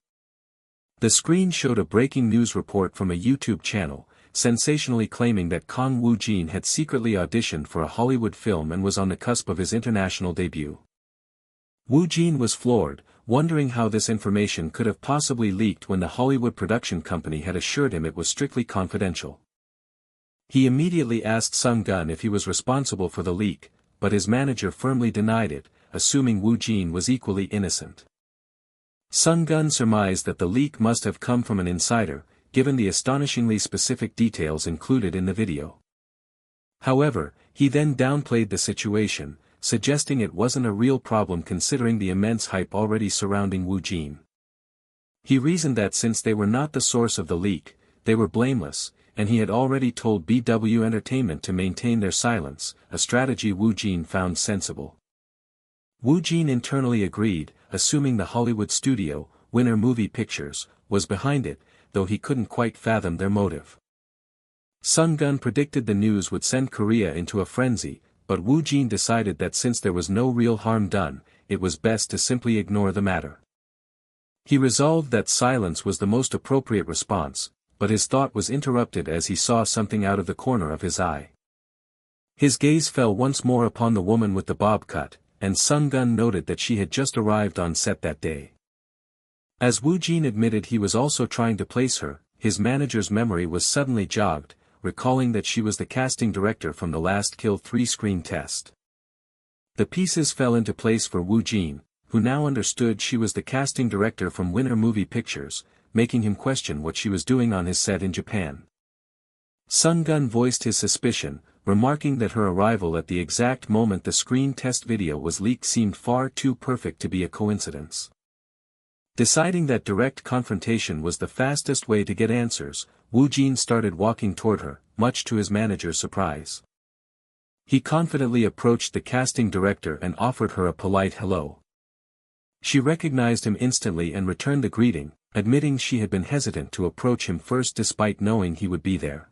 The screen showed a breaking news report from a YouTube channel, sensationally claiming that Kang Woojin had secretly auditioned for a Hollywood film and was on the cusp of his international debut. Woojin was floored, wondering how this information could have possibly leaked when the Hollywood production company had assured him it was strictly confidential. He immediately asked Sun-gun if he was responsible for the leak, but his manager firmly denied it, assuming Woojin was equally innocent. Sun-gun surmised that the leak must have come from an insider, given the astonishingly specific details included in the video. However, he then downplayed the situation, suggesting it wasn't a real problem considering the immense hype already surrounding Woojin. He reasoned that since they were not the source of the leak, they were blameless, and he had already told BW Entertainment to maintain their silence, a strategy Woojin found sensible. Woojin internally agreed, assuming the Hollywood studio, Winner Movie Pictures, was behind it, though he couldn't quite fathom their motive. Sun-gun predicted the news would send Korea into a frenzy, but Woojin decided that since there was no real harm done, it was best to simply ignore the matter. He resolved that silence was the most appropriate response, but his thought was interrupted as he saw something out of the corner of his eye. His gaze fell once more upon the woman with the bob cut, and Sun-gun noted that she had just arrived on set that day. As Woojin admitted he was also trying to place her, his manager's memory was suddenly jogged, recalling that she was the casting director from the Last Kill 3 screen test. The pieces fell into place for Woojin, who now understood she was the casting director from Winner Movie Pictures, making him question what she was doing on his set in Japan. Sun-gun voiced his suspicion, remarking that her arrival at the exact moment the screen test video was leaked seemed far too perfect to be a coincidence. Deciding that direct confrontation was the fastest way to get answers, Woojin started walking toward her, much to his manager's surprise. He confidently approached the casting director and offered her a polite hello. She recognized him instantly and returned the greeting, admitting she had been hesitant to approach him first despite knowing he would be there.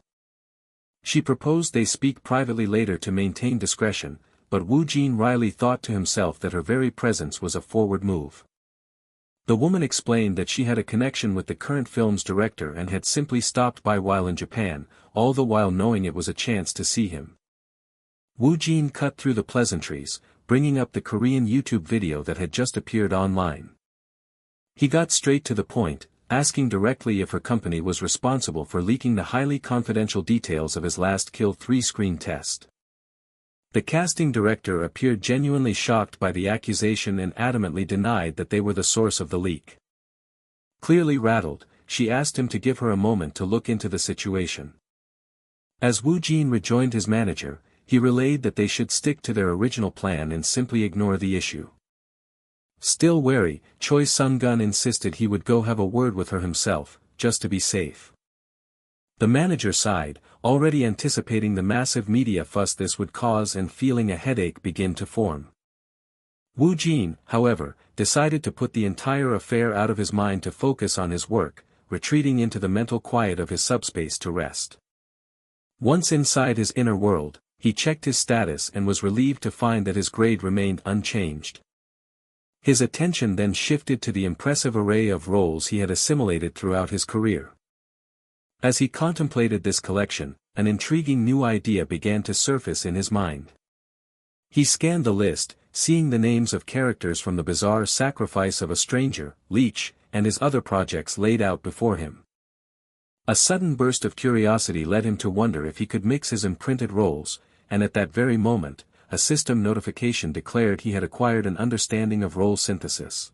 She proposed they speak privately later to maintain discretion, but Woojin wryly thought to himself that her very presence was a forward move. The woman explained that she had a connection with the current film's director and had simply stopped by while in Japan, all the while knowing it was a chance to see him. Woojin cut through the pleasantries, bringing up the Korean YouTube video that had just appeared online. He got straight to the point, asking directly if her company was responsible for leaking the highly confidential details of his Last Kill 3 screen test. The casting director appeared genuinely shocked by the accusation and adamantly denied that they were the source of the leak. Clearly rattled, she asked him to give her a moment to look into the situation. As Woojin rejoined his manager, he relayed that they should stick to their original plan and simply ignore the issue. Still wary, Choi Sung-gun insisted he would go have a word with her himself, just to be safe. The manager sighed, already anticipating the massive media fuss this would cause and feeling a headache begin to form. Woojin, however, decided to put the entire affair out of his mind to focus on his work, retreating into the mental quiet of his subspace to rest. Once inside his inner world, he checked his status and was relieved to find that his grade remained unchanged. His attention then shifted to the impressive array of roles he had assimilated throughout his career. As he contemplated this collection, an intriguing new idea began to surface in his mind. He scanned the list, seeing the names of characters from the bizarre Sacrifice of a Stranger, Leech, and his other projects laid out before him. A sudden burst of curiosity led him to wonder if he could mix his imprinted roles, and at that very moment, a system notification declared he had acquired an understanding of role synthesis.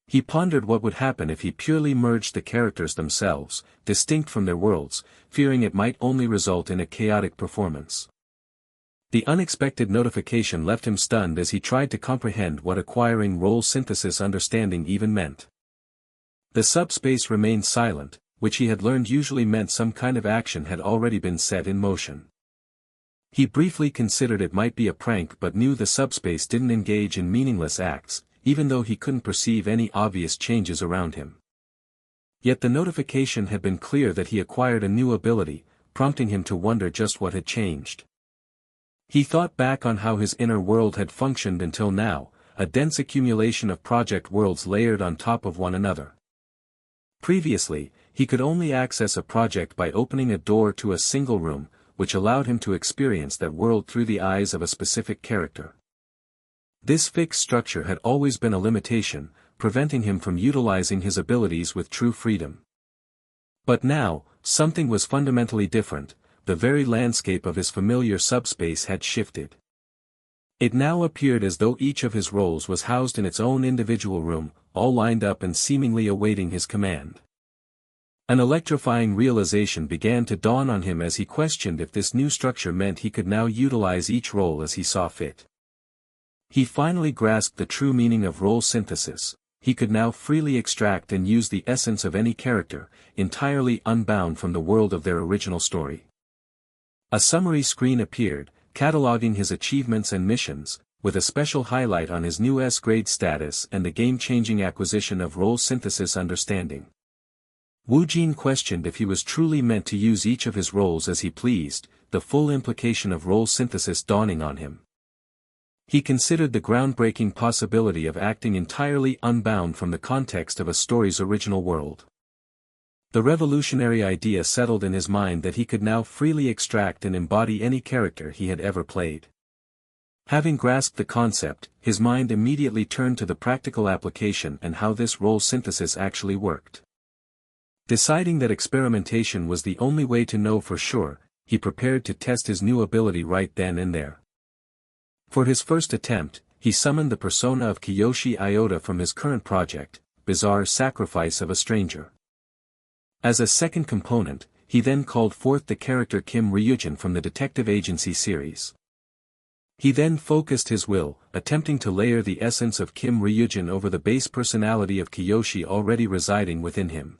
He pondered what would happen if he purely merged the characters themselves, distinct from their worlds, fearing it might only result in a chaotic performance. The unexpected notification left him stunned as he tried to comprehend what acquiring role synthesis understanding even meant. The subspace remained silent, which he had learned usually meant some kind of action had already been set in motion. He briefly considered it might be a prank but knew the subspace didn't engage in meaningless acts, even though he couldn't perceive any obvious changes around him. Yet the notification had been clear that he acquired a new ability, prompting him to wonder just what had changed. He thought back on how his inner world had functioned until now, a dense accumulation of project worlds layered on top of one another. Previously, he could only access a project by opening a door to a single room, which allowed him to experience that world through the eyes of a specific character. This fixed structure had always been a limitation, preventing him from utilizing his abilities with true freedom. But now, something was fundamentally different. The very landscape of his familiar subspace had shifted. It now appeared as though each of his roles was housed in its own individual room, all lined up and seemingly awaiting his command. An electrifying realization began to dawn on him as he questioned if this new structure meant he could now utilize each role as he saw fit. He finally grasped the true meaning of role synthesis. He could now freely extract and use the essence of any character, entirely unbound from the world of their original story. A summary screen appeared, cataloging his achievements and missions, with a special highlight on his new S-grade status and the game-changing acquisition of role synthesis understanding. Woojin questioned if he was truly meant to use each of his roles as he pleased, the full implication of role synthesis dawning on him. He considered the groundbreaking possibility of acting entirely unbound from the context of a story's original world. The revolutionary idea settled in his mind that he could now freely extract and embody any character he had ever played. Having grasped the concept, his mind immediately turned to the practical application and how this role synthesis actually worked. Deciding that experimentation was the only way to know for sure, he prepared to test his new ability right then and there. For his first attempt, he summoned the persona of Kiyoshi Iota from his current project, Bizarre Sacrifice of a Stranger. As a second component, he then called forth the character Kim Ryujin from the detective agency series. He then focused his will, attempting to layer the essence of Kim Ryujin over the base personality of Kiyoshi already residing within him.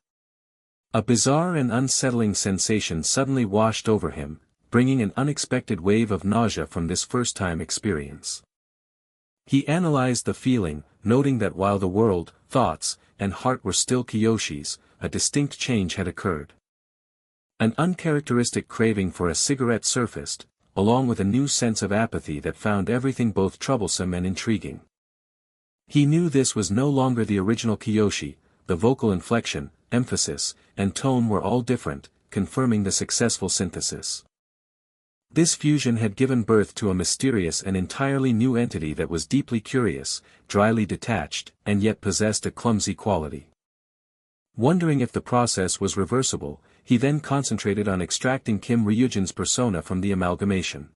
A bizarre and unsettling sensation suddenly washed over him, bringing an unexpected wave of nausea from this first-time experience. He analyzed the feeling, noting that while the world, thoughts, and heart were still Kiyoshi's, a distinct change had occurred. An uncharacteristic craving for a cigarette surfaced, along with a new sense of apathy that found everything both troublesome and intriguing. He knew this was no longer the original Kiyoshi. The vocal inflection, emphasis, and tone were all different, confirming the successful synthesis. This fusion had given birth to a mysterious and entirely new entity that was deeply curious, dryly detached, and yet possessed a clumsy quality. Wondering if the process was reversible, he then concentrated on extracting Kim Ryujin's persona from the amalgamation.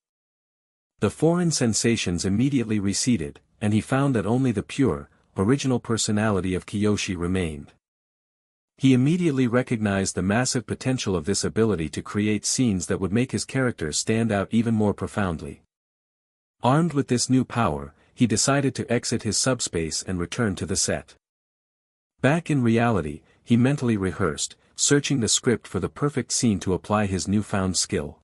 The foreign sensations immediately receded, and he found that only the pure, original personality of Kiyoshi remained. He immediately recognized the massive potential of this ability to create scenes that would make his character stand out even more profoundly. Armed with this new power, he decided to exit his subspace and return to the set. Back in reality, he mentally rehearsed, searching the script for the perfect scene to apply his newfound skill.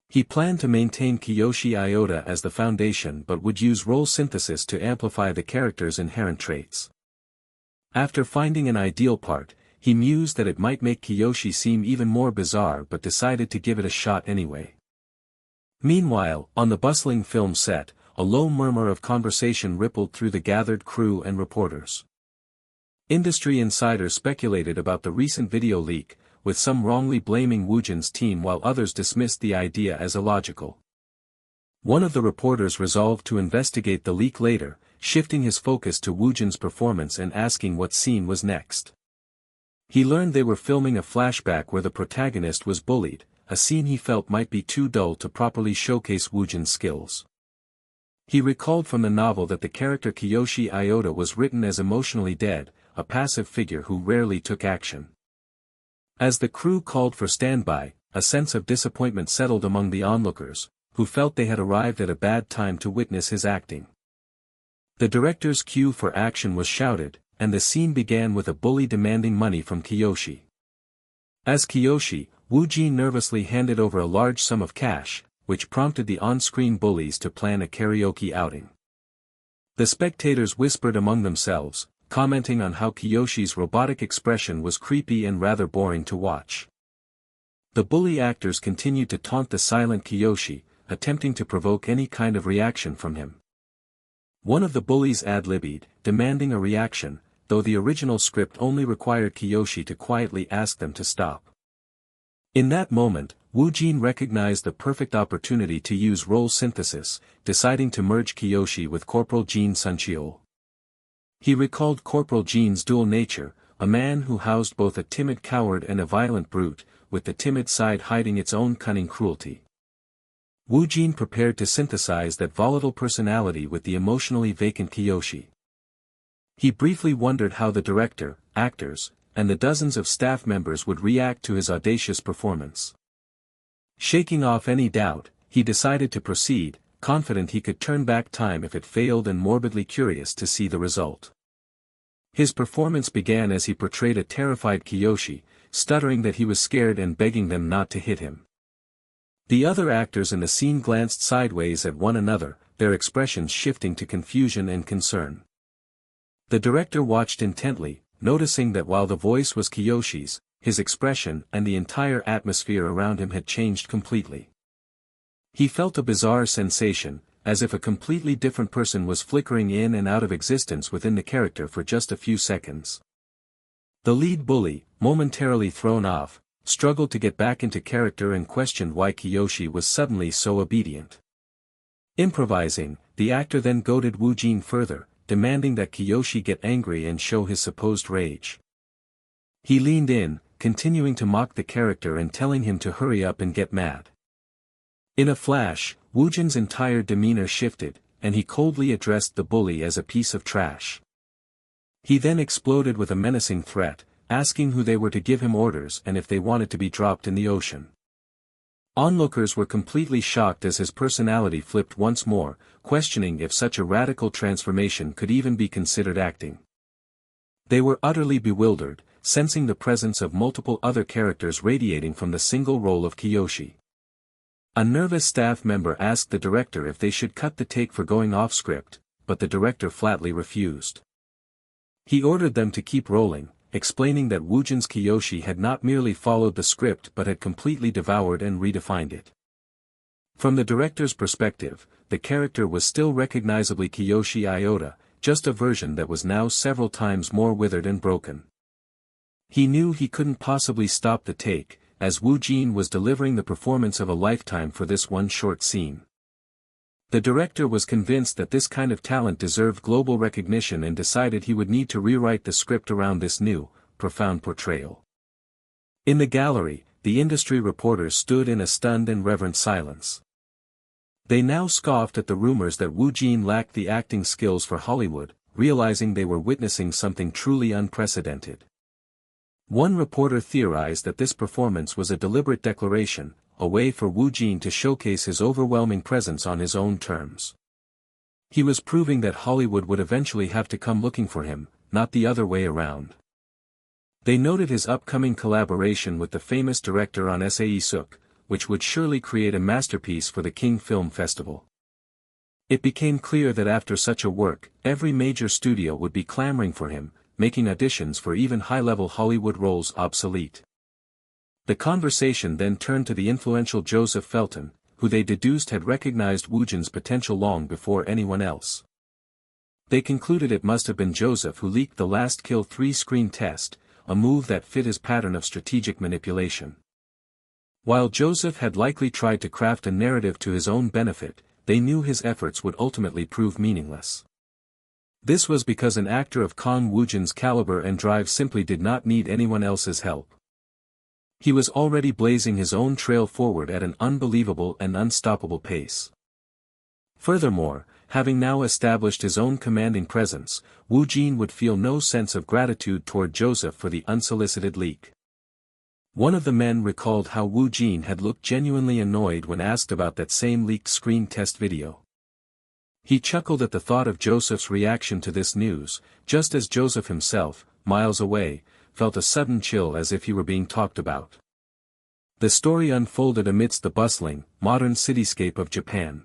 He planned to maintain Kiyoshi Iota as the foundation but would use role synthesis to amplify the character's inherent traits. After finding an ideal part, he mused that it might make Kiyoshi seem even more bizarre but decided to give it a shot anyway. Meanwhile, on the bustling film set, a low murmur of conversation rippled through the gathered crew and reporters. Industry insiders speculated about the recent video leak, with some wrongly blaming Woojin's team while others dismissed the idea as illogical. One of the reporters resolved to investigate the leak later, shifting his focus to Woojin's performance and asking what scene was next. He learned they were filming a flashback where the protagonist was bullied, a scene he felt might be too dull to properly showcase Woojin's skills. He recalled from the novel that the character Kiyoshi Iota was written as emotionally dead, a passive figure who rarely took action. As the crew called for standby, a sense of disappointment settled among the onlookers, who felt they had arrived at a bad time to witness his acting. The director's cue for action was shouted, and the scene began with a bully demanding money from Kiyoshi. As Kiyoshi, Woojin nervously handed over a large sum of cash, which prompted the on-screen bullies to plan a karaoke outing. The spectators whispered among themselves, commenting on how Kiyoshi's robotic expression was creepy and rather boring to watch. The bully actors continued to taunt the silent Kiyoshi, attempting to provoke any kind of reaction from him. One of the bullies ad-libbed, demanding a reaction, though the original script only required Kiyoshi to quietly ask them to stop. In that moment, Woojin recognized the perfect opportunity to use role synthesis, deciding to merge Kiyoshi with Corporal Jin Suncheol. He recalled Corporal Jin's dual nature, a man who housed both a timid coward and a violent brute, with the timid side hiding its own cunning cruelty. Woojin prepared to synthesize that volatile personality with the emotionally vacant Kiyoshi. He briefly wondered how the director, actors, and the dozens of staff members would react to his audacious performance. Shaking off any doubt, he decided to proceed, confident he could turn back time if it failed and morbidly curious to see the result. His performance began as he portrayed a terrified Kiyoshi, stuttering that he was scared and begging them not to hit him. The other actors in the scene glanced sideways at one another, their expressions shifting to confusion and concern. The director watched intently, noticing that while the voice was Kiyoshi's, his expression and the entire atmosphere around him had changed completely. He felt a bizarre sensation, as if a completely different person was flickering in and out of existence within the character for just a few seconds. The lead bully, momentarily thrown off, struggled to get back into character and questioned why Kiyoshi was suddenly so obedient. Improvising, the actor then goaded Woojin further, demanding that Kiyoshi get angry and show his supposed rage. He leaned in, continuing to mock the character and telling him to hurry up and get mad. In a flash, Woojin's entire demeanor shifted, and he coldly addressed the bully as a piece of trash. He then exploded with a menacing threat, asking who they were to give him orders and if they wanted to be dropped in the ocean. Onlookers were completely shocked as his personality flipped once more, questioning if such a radical transformation could even be considered acting. They were utterly bewildered, sensing the presence of multiple other characters radiating from the single role of Kiyoshi. A nervous staff member asked the director if they should cut the take for going off script, but the director flatly refused. He ordered them to keep rolling, explaining that Woojin's Kiyoshi had not merely followed the script but had completely devoured and redefined it. From the director's perspective, the character was still recognizably Kiyoshi Iota, just a version that was now several times more withered and broken. He knew he couldn't possibly stop the take, as Woojin was delivering the performance of a lifetime for this one short scene. The director was convinced that this kind of talent deserved global recognition and decided he would need to rewrite the script around this new, profound portrayal. In the gallery, the industry reporters stood in a stunned and reverent silence. They now scoffed at the rumors that Woojin lacked the acting skills for Hollywood, realizing they were witnessing something truly unprecedented. One reporter theorized that this performance was a deliberate declaration, a way for Woojin to showcase his overwhelming presence on his own terms. He was proving that Hollywood would eventually have to come looking for him, not the other way around. They noted his upcoming collaboration with the famous director on Sae-suk, which would surely create a masterpiece for the King Film Festival. It became clear that after such a work, every major studio would be clamoring for him, making auditions for even high-level Hollywood roles obsolete. The conversation then turned to the influential Joseph Felton, who they deduced had recognized Woojin's potential long before anyone else. They concluded it must have been Joseph who leaked the Last Kill 3 screen test, a move that fit his pattern of strategic manipulation. While Joseph had likely tried to craft a narrative to his own benefit, they knew his efforts would ultimately prove meaningless. This was because an actor of Kang Woojin's caliber and drive simply did not need anyone else's help. He was already blazing his own trail forward at an unbelievable and unstoppable pace. Furthermore, having now established his own commanding presence, Woojin would feel no sense of gratitude toward Joseph for the unsolicited leak. One of the men recalled how Woojin had looked genuinely annoyed when asked about that same leaked screen test video. He chuckled at the thought of Joseph's reaction to this news, just as Joseph himself, miles away, felt a sudden chill as if he were being talked about. The story unfolded amidst the bustling, modern cityscape of Japan.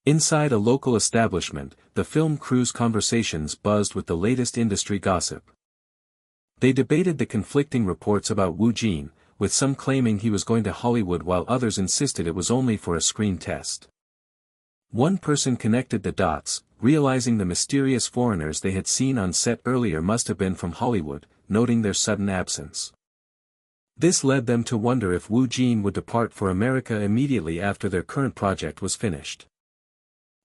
Inside a local establishment, the film crew's conversations buzzed with the latest industry gossip. They debated the conflicting reports about Woojin, with some claiming he was going to Hollywood while others insisted it was only for a screen test. One person connected the dots, realizing the mysterious foreigners they had seen on set earlier must have been from Hollywood, noting their sudden absence. This led them to wonder if Woojin would depart for America immediately after their current project was finished.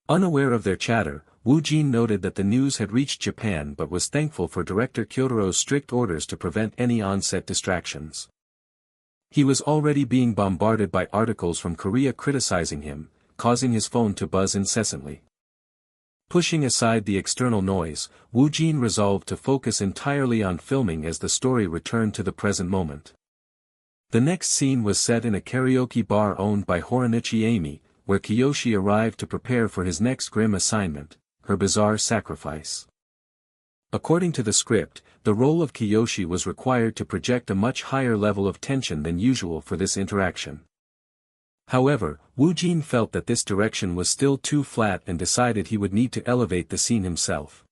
Unaware of their chatter, Woojin noted that the news had reached Japan but was thankful for director Kyotaro's strict orders to prevent any on-set distractions. He was already being bombarded by articles from Korea criticizing him, causing his phone to buzz incessantly. Pushing aside the external noise, Woojin resolved to focus entirely on filming as the story returned to the present moment. The next scene was set in a karaoke bar owned by Horonichi Amy, where Kiyoshi arrived to prepare for his next grim assignment, her bizarre sacrifice. According to the script, the role of Kiyoshi was required to project a much higher level of tension than usual for this interaction. However, Woojin felt that this direction was still too flat and decided he would need to elevate the scene himself.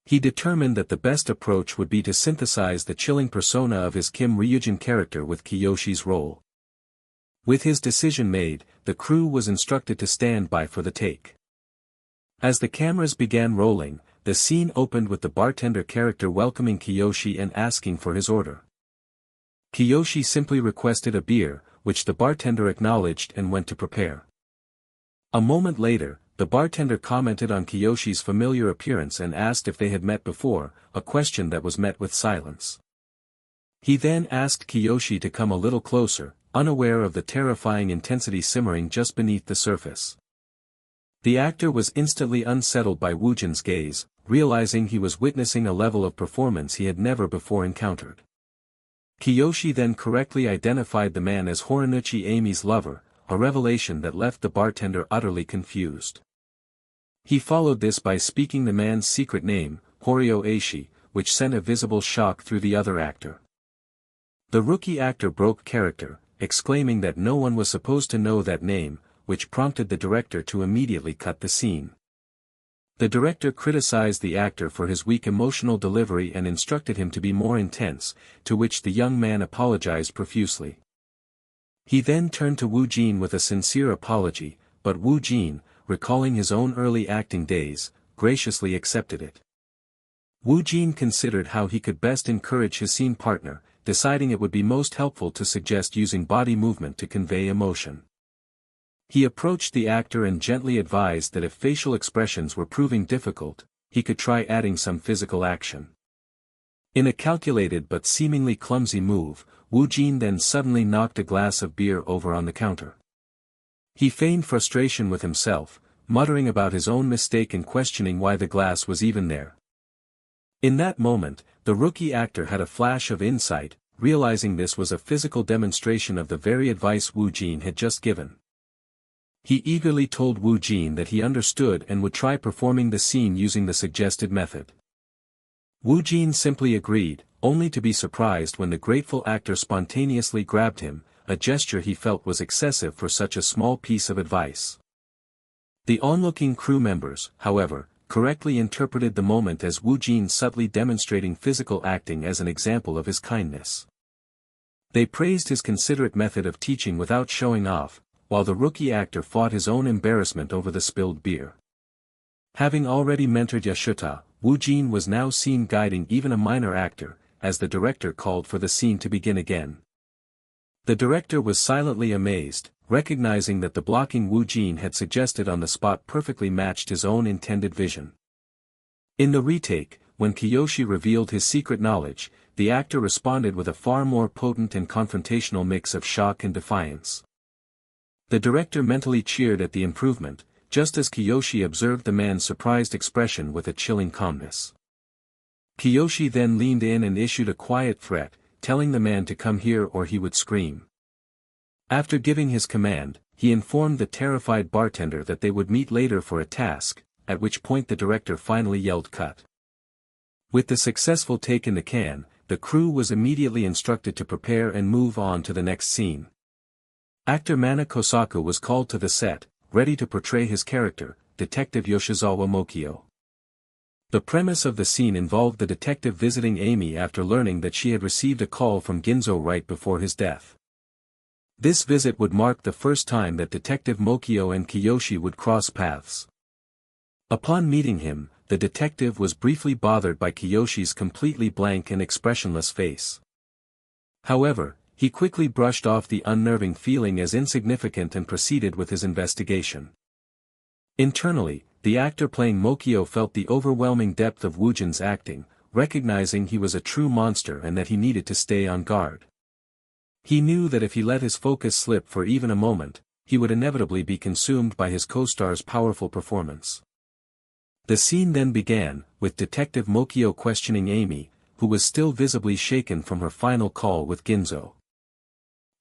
He determined that the best approach would be to synthesize the chilling persona of his Kim Ryujin character with Kiyoshi's role. With his decision made, the crew was instructed to stand by for the take. As the cameras began rolling, the scene opened with the bartender character welcoming Kiyoshi and asking for his order. Kiyoshi simply requested a beer, which the bartender acknowledged and went to prepare. A moment later, the bartender commented on Kiyoshi's familiar appearance and asked if they had met before, a question that was met with silence. He then asked Kiyoshi to come a little closer, unaware of the terrifying intensity simmering just beneath the surface. The actor was instantly unsettled by Woojin's gaze, realizing he was witnessing a level of performance he had never before encountered. Kiyoshi then correctly identified the man as Horonichi Amy's lover, a revelation that left the bartender utterly confused. He followed this by speaking the man's secret name, Horio Aishi, which sent a visible shock through the other actor. The rookie actor broke character, exclaiming that no one was supposed to know that name, which prompted the director to immediately cut the scene. The director criticized the actor for his weak emotional delivery and instructed him to be more intense, to which the young man apologized profusely. He then turned to Woojin with a sincere apology, but Woojin, recalling his own early acting days, graciously accepted it. Woojin considered how he could best encourage his scene partner, deciding it would be most helpful to suggest using body movement to convey emotion. He approached the actor and gently advised that if facial expressions were proving difficult, he could try adding some physical action. In a calculated but seemingly clumsy move, Woojin then suddenly knocked a glass of beer over on the counter. He feigned frustration with himself, muttering about his own mistake and questioning why the glass was even there. In that moment, the rookie actor had a flash of insight, realizing this was a physical demonstration of the very advice Woojin had just given. He eagerly told Woojin that he understood and would try performing the scene using the suggested method. Woojin simply agreed, only to be surprised when the grateful actor spontaneously grabbed him, a gesture he felt was excessive for such a small piece of advice. The onlooking crew members, however, correctly interpreted the moment as Woojin subtly demonstrating physical acting as an example of his kindness. They praised his considerate method of teaching without showing off, while the rookie actor fought his own embarrassment over the spilled beer. Having already mentored Yashuta, Woojin was now seen guiding even a minor actor, as the director called for the scene to begin again. The director was silently amazed, recognizing that the blocking Woojin had suggested on the spot perfectly matched his own intended vision. In the retake, when Kiyoshi revealed his secret knowledge, the actor responded with a far more potent and confrontational mix of shock and defiance. The director mentally cheered at the improvement, just as Kiyoshi observed the man's surprised expression with a chilling calmness. Kiyoshi then leaned in and issued a quiet threat, telling the man to come here or he would scream. After giving his command, he informed the terrified bartender that they would meet later for a task, at which point the director finally yelled cut. With the successful take in the can, the crew was immediately instructed to prepare and move on to the next scene. Actor Mana Kosaku was called to the set, ready to portray his character, Detective Yoshizawa Mokio. The premise of the scene involved the detective visiting Amy after learning that she had received a call from Ginzo right before his death. This visit would mark the first time that Detective Mokio and Kiyoshi would cross paths. Upon meeting him, the detective was briefly bothered by Kiyoshi's completely blank and expressionless face. However, he quickly brushed off the unnerving feeling as insignificant and proceeded with his investigation. Internally, the actor playing Mokio felt the overwhelming depth of Woojin's acting, recognizing he was a true monster and that he needed to stay on guard. He knew that if he let his focus slip for even a moment, he would inevitably be consumed by his co-star's powerful performance. The scene then began, with Detective Mokio questioning Amy, who was still visibly shaken from her final call with Ginzo.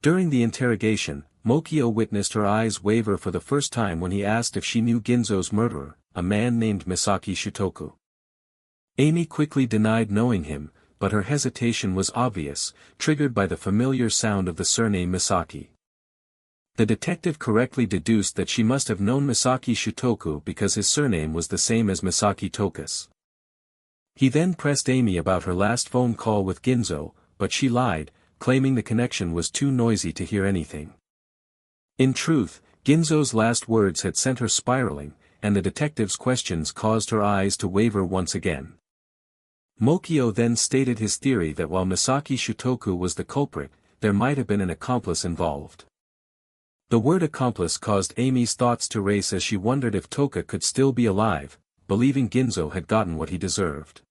During the interrogation, Mokio witnessed her eyes waver for the first time when he asked if she knew Ginzo's murderer, a man named Misaki Shutoku. Amy quickly denied knowing him, but her hesitation was obvious, triggered by the familiar sound of the surname Misaki. The detective correctly deduced that she must have known Misaki Shutoku because his surname was the same as Misaki Tokus. He then pressed Amy about her last phone call with Ginzo, but she lied, claiming the connection was too noisy to hear anything. In truth, Ginzo's last words had sent her spiraling, and the detective's questions caused her eyes to waver once again. Mokio then stated his theory that while Misaki Shutoku was the culprit, there might have been an accomplice involved. The word accomplice caused Amy's thoughts to race as she wondered if Toka could still be alive, believing Ginzo had gotten what he deserved.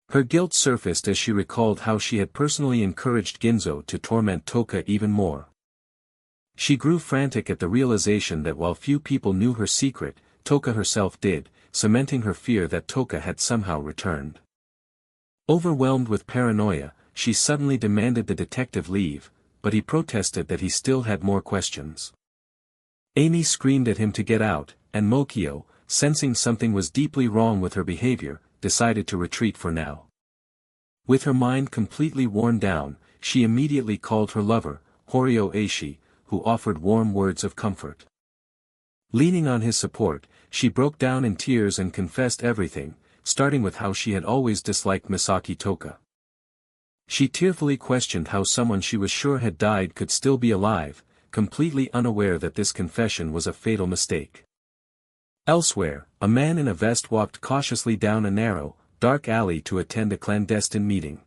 Her guilt surfaced as she recalled how she had personally encouraged Ginzo to torment Toka even more. She grew frantic at the realization that while few people knew her secret, Toka herself did, cementing her fear that Toka had somehow returned. Overwhelmed with paranoia, she suddenly demanded the detective leave, but he protested that he still had more questions. Amy screamed at him to get out, and Mokio, sensing something was deeply wrong with her behavior, decided to retreat for now. With her mind completely worn down, she immediately called her lover, Horio Eishi, who offered warm words of comfort. Leaning on his support, she broke down in tears and confessed everything, starting with how she had always disliked Misaki Toka. She tearfully questioned how someone she was sure had died could still be alive, completely unaware that this confession was a fatal mistake. Elsewhere, a man in a vest walked cautiously down a narrow, dark alley to attend a clandestine meeting.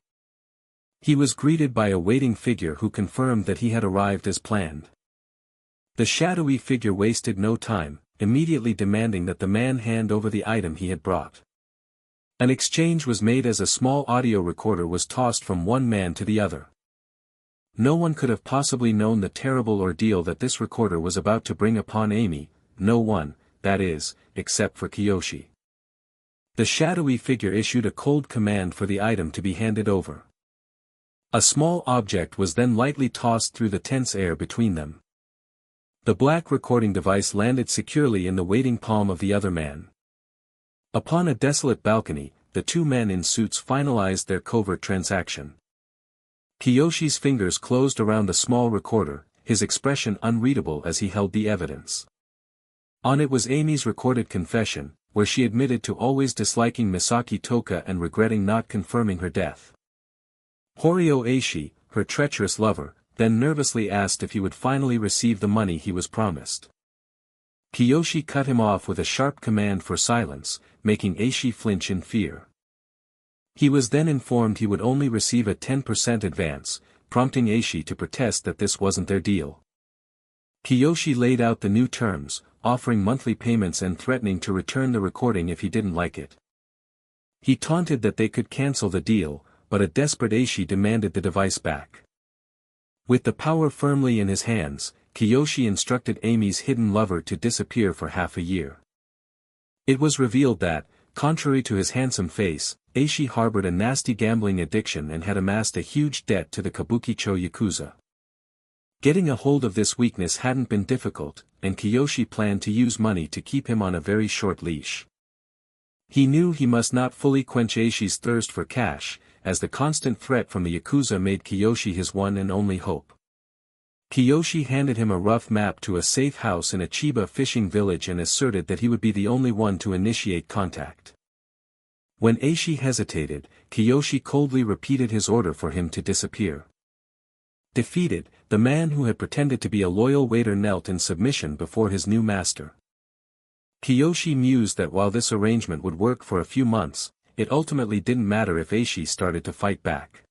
He was greeted by a waiting figure who confirmed that he had arrived as planned. The shadowy figure wasted no time, immediately demanding that the man hand over the item he had brought. An exchange was made as a small audio recorder was tossed from one man to the other. No one could have possibly known the terrible ordeal that this recorder was about to bring upon Amy, no one, that is, except for Kiyoshi. The shadowy figure issued a cold command for the item to be handed over. A small object was then lightly tossed through the tense air between them. The black recording device landed securely in the waiting palm of the other man. Upon a desolate balcony, the two men in suits finalized their covert transaction. Kiyoshi's fingers closed around the small recorder, his expression unreadable as he held the evidence. On it was Amy's recorded confession, where she admitted to always disliking Misaki Toka and regretting not confirming her death. Horio Eishi, her treacherous lover, then nervously asked if he would finally receive the money he was promised. Kiyoshi cut him off with a sharp command for silence, making Eishi flinch in fear. He was then informed he would only receive a 10% advance, prompting Eishi to protest that this wasn't their deal. Kiyoshi laid out the new terms, offering monthly payments and threatening to return the recording if he didn't like it. He taunted that they could cancel the deal, but a desperate Eishi demanded the device back. With the power firmly in his hands, Kiyoshi instructed Amy's hidden lover to disappear for half a year. It was revealed that, contrary to his handsome face, Eishi harbored a nasty gambling addiction and had amassed a huge debt to the Kabukicho Yakuza. Getting a hold of this weakness hadn't been difficult, and Kiyoshi planned to use money to keep him on a very short leash. He knew he must not fully quench Eishi's thirst for cash, as the constant threat from the Yakuza made Kiyoshi his one and only hope. Kiyoshi handed him a rough map to a safe house in a Chiba fishing village and asserted that he would be the only one to initiate contact. When Eishi hesitated, Kiyoshi coldly repeated his order for him to disappear. Defeated, the man who had pretended to be a loyal waiter knelt in submission before his new master. Kiyoshi mused that while this arrangement would work for a few months, it ultimately didn't matter if Eishi started to fight back.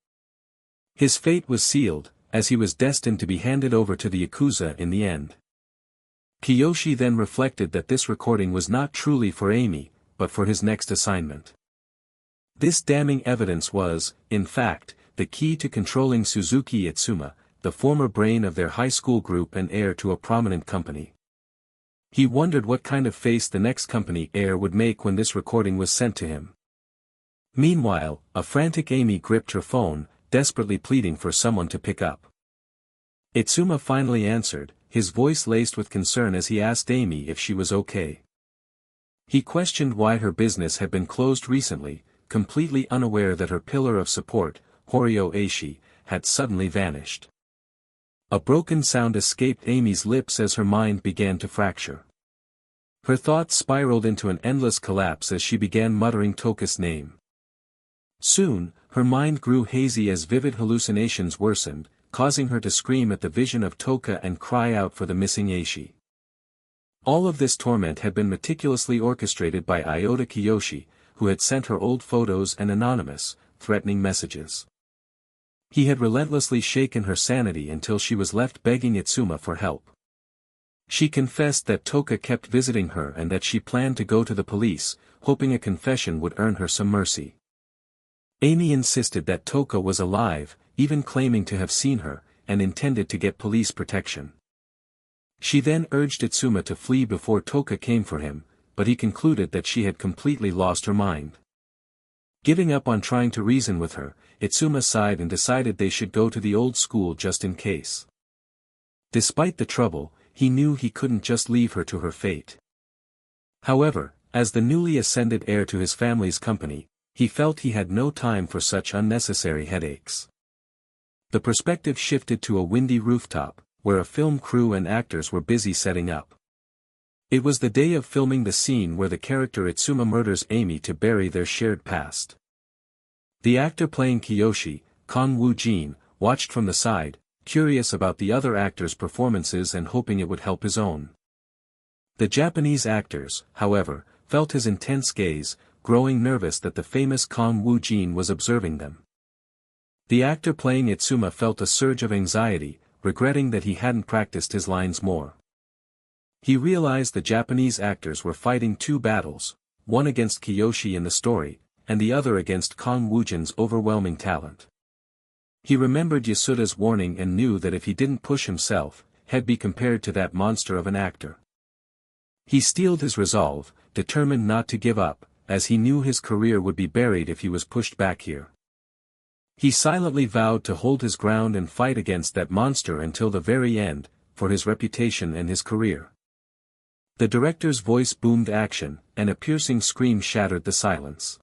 His fate was sealed, as he was destined to be handed over to the Yakuza in the end. Kiyoshi then reflected that this recording was not truly for Amy, but for his next assignment. This damning evidence was, in fact, the key to controlling Suzuki Itsuma, the former brain of their high school group and heir to a prominent company. He wondered what kind of face the next company heir would make when this recording was sent to him. Meanwhile, a frantic Amy gripped her phone, desperately pleading for someone to pick up. Itsuma finally answered, his voice laced with concern as he asked Amy if she was okay. He questioned why her business had been closed recently, completely unaware that her pillar of support, Horio Eishi, had suddenly vanished. A broken sound escaped Amy's lips as her mind began to fracture. Her thoughts spiraled into an endless collapse as she began muttering Toka's name. Soon, her mind grew hazy as vivid hallucinations worsened, causing her to scream at the vision of Toka and cry out for the missing Eishi. All of this torment had been meticulously orchestrated by Iota Kiyoshi, who had sent her old photos and anonymous, threatening messages. He had relentlessly shaken her sanity until she was left begging Itsuma for help. She confessed that Toka kept visiting her and that she planned to go to the police, hoping a confession would earn her some mercy. Amy insisted that Toka was alive, even claiming to have seen her, and intended to get police protection. She then urged Itsuma to flee before Toka came for him, but he concluded that she had completely lost her mind. Giving up on trying to reason with her, Itsuma sighed and decided they should go to the old school just in case. Despite the trouble, he knew he couldn't just leave her to her fate. However, as the newly ascended heir to his family's company, he felt he had no time for such unnecessary headaches. The perspective shifted to a windy rooftop, where a film crew and actors were busy setting up. It was the day of filming the scene where the character Itsuma murders Amy to bury their shared past. The actor playing Kiyoshi, Kang Woojin, watched from the side, curious about the other actors' performances and hoping it would help his own. The Japanese actors, however, felt his intense gaze, growing nervous that the famous Kang Woojin was observing them. The actor playing Itsuma felt a surge of anxiety, regretting that he hadn't practiced his lines more. He realized the Japanese actors were fighting two battles, one against Kiyoshi in the story, and the other against Kang Woojin's overwhelming talent. He remembered Yasuda's warning and knew that if he didn't push himself, he'd be compared to that monster of an actor. He steeled his resolve, determined not to give up, as he knew his career would be buried if he was pushed back here. He silently vowed to hold his ground and fight against that monster until the very end, for his reputation and his career. The director's voice boomed action, and a piercing scream shattered the silence.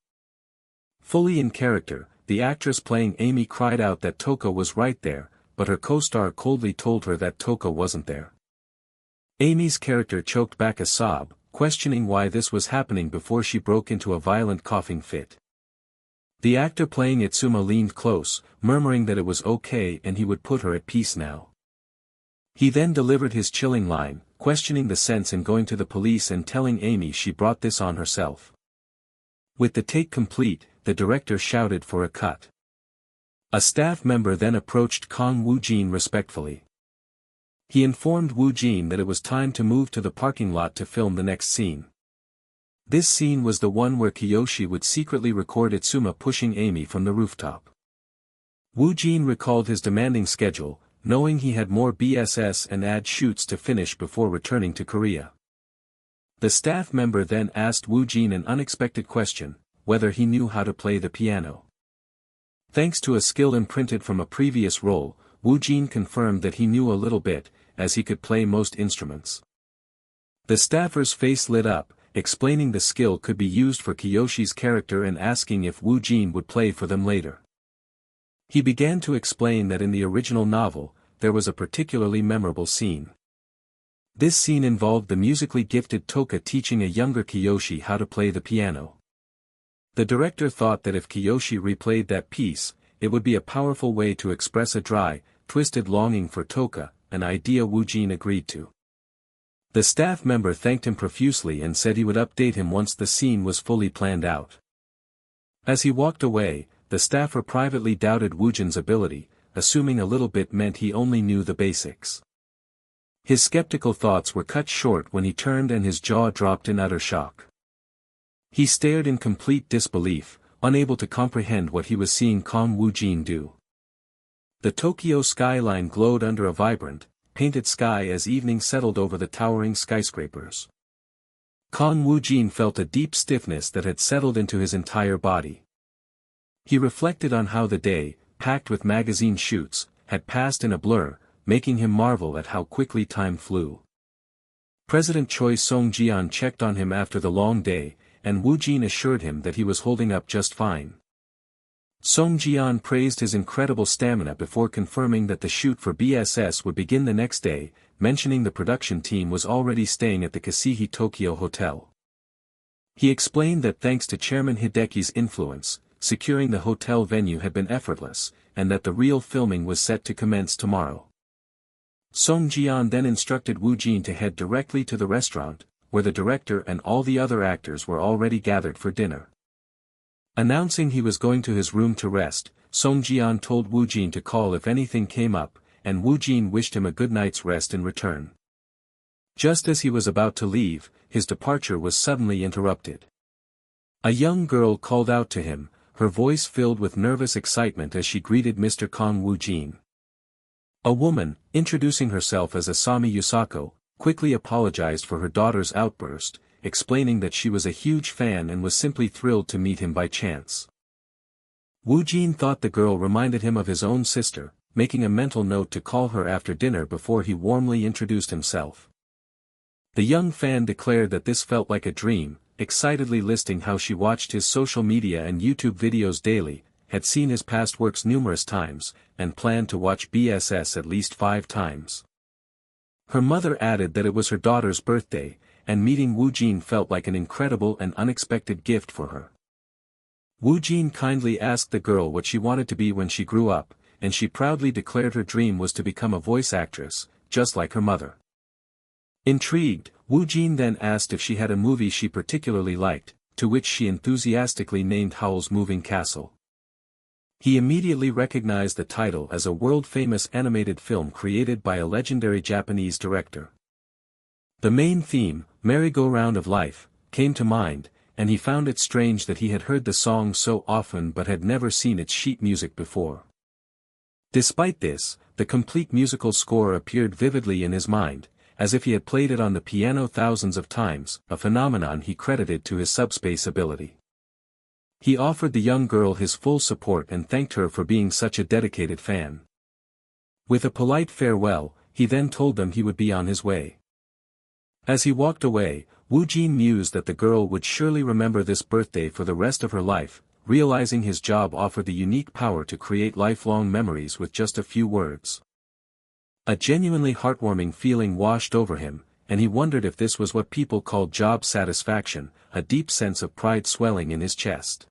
Fully in character, the actress playing Amy cried out that Toka was right there, but her co-star coldly told her that Toka wasn't there. Amy's character choked back a sob, questioning why this was happening before she broke into a violent coughing fit. The actor playing Itsuma leaned close, murmuring that it was okay and he would put her at peace now. He then delivered his chilling line, questioning the sense in going to the police and telling Amy she brought this on herself. With the take complete, the director shouted for a cut. A staff member then approached Kang Woojin respectfully. He informed Woojin that it was time to move to the parking lot to film the next scene. This scene was the one where Kiyoshi would secretly record Itsuma pushing Amy from the rooftop. Woojin recalled his demanding schedule, knowing he had more BSS and ad shoots to finish before returning to Korea. The staff member then asked Woojin an unexpected question, whether he knew how to play the piano. Thanks to a skill imprinted from a previous role, Woojin confirmed that he knew a little bit, as he could play most instruments. The staffer's face lit up, explaining the skill could be used for Kiyoshi's character and asking if Woojin would play for them later. He began to explain that in the original novel, there was a particularly memorable scene. This scene involved the musically gifted Toka teaching a younger Kiyoshi how to play the piano. The director thought that if Kiyoshi replayed that piece, it would be a powerful way to express a dry, twisted longing for Toka, an idea Woojin agreed to. The staff member thanked him profusely and said he would update him once the scene was fully planned out. As he walked away, the staffer privately doubted Woojin's ability, assuming a little bit meant he only knew the basics. His skeptical thoughts were cut short when he turned and his jaw dropped in utter shock. He stared in complete disbelief, unable to comprehend what he was seeing Kang Woojin do. The Tokyo skyline glowed under a vibrant, painted sky as evening settled over the towering skyscrapers. Kang Woojin felt a deep stiffness that had settled into his entire body. He reflected on how the day, packed with magazine shoots, had passed in a blur, making him marvel at how quickly time flew. President Choi Song-jian checked on him after the long day, and Woojin assured him that he was holding up just fine. Song-jian praised his incredible stamina before confirming that the shoot for BSS would begin the next day, mentioning the production team was already staying at the Kasihi Tokyo Hotel. He explained that thanks to Chairman Hideki's influence, securing the hotel venue had been effortless, and that the real filming was set to commence tomorrow. Song-jian then instructed Woojin to head directly to the restaurant, where the director and all the other actors were already gathered for dinner. Announcing he was going to his room to rest, Song-jian told Woojin to call if anything came up, and Woojin wished him a good night's rest in return. Just as he was about to leave, his departure was suddenly interrupted. A young girl called out to him, her voice filled with nervous excitement as she greeted Mr. Kang Woojin. A woman, introducing herself as Asami Yusako, quickly apologized for her daughter's outburst, explaining that she was a huge fan and was simply thrilled to meet him by chance. Woojin thought the girl reminded him of his own sister, making a mental note to call her after dinner before he warmly introduced himself. The young fan declared that this felt like a dream, excitedly listing how she watched his social media and YouTube videos daily, had seen his past works numerous times, and planned to watch BSS at least 5 times. Her mother added that it was her daughter's birthday, and meeting Woojin felt like an incredible and unexpected gift for her. Woojin kindly asked the girl what she wanted to be when she grew up, and she proudly declared her dream was to become a voice actress, just like her mother. Intrigued, Woojin then asked if she had a movie she particularly liked, to which she enthusiastically named Howl's Moving Castle. He immediately recognized the title as a world-famous animated film created by a legendary Japanese director. The main theme, Merry-Go-Round of Life, came to mind, and he found it strange that he had heard the song so often but had never seen its sheet music before. Despite this, the complete musical score appeared vividly in his mind, as if he had played it on the piano thousands of times, a phenomenon he credited to his subspace ability. He offered the young girl his full support and thanked her for being such a dedicated fan. With a polite farewell, he then told them he would be on his way. As he walked away, Woojin mused that the girl would surely remember this birthday for the rest of her life, realizing his job offered the unique power to create lifelong memories with just a few words. A genuinely heartwarming feeling washed over him, and he wondered if this was what people called job satisfaction, a deep sense of pride swelling in his chest.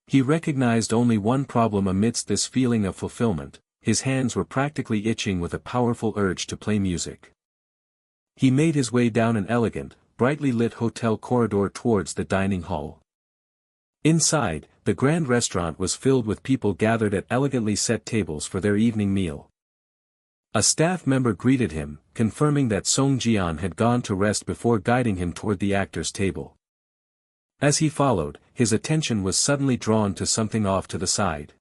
He recognized only one problem amidst this feeling of fulfillment: his hands were practically itching with a powerful urge to play music. He made his way down an elegant, brightly lit hotel corridor towards the dining hall. Inside, the grand restaurant was filled with people gathered at elegantly set tables for their evening meal. A staff member greeted him, confirming that Song Jian had gone to rest before guiding him toward the actor's table. As he followed, his attention was suddenly drawn to something off to the side.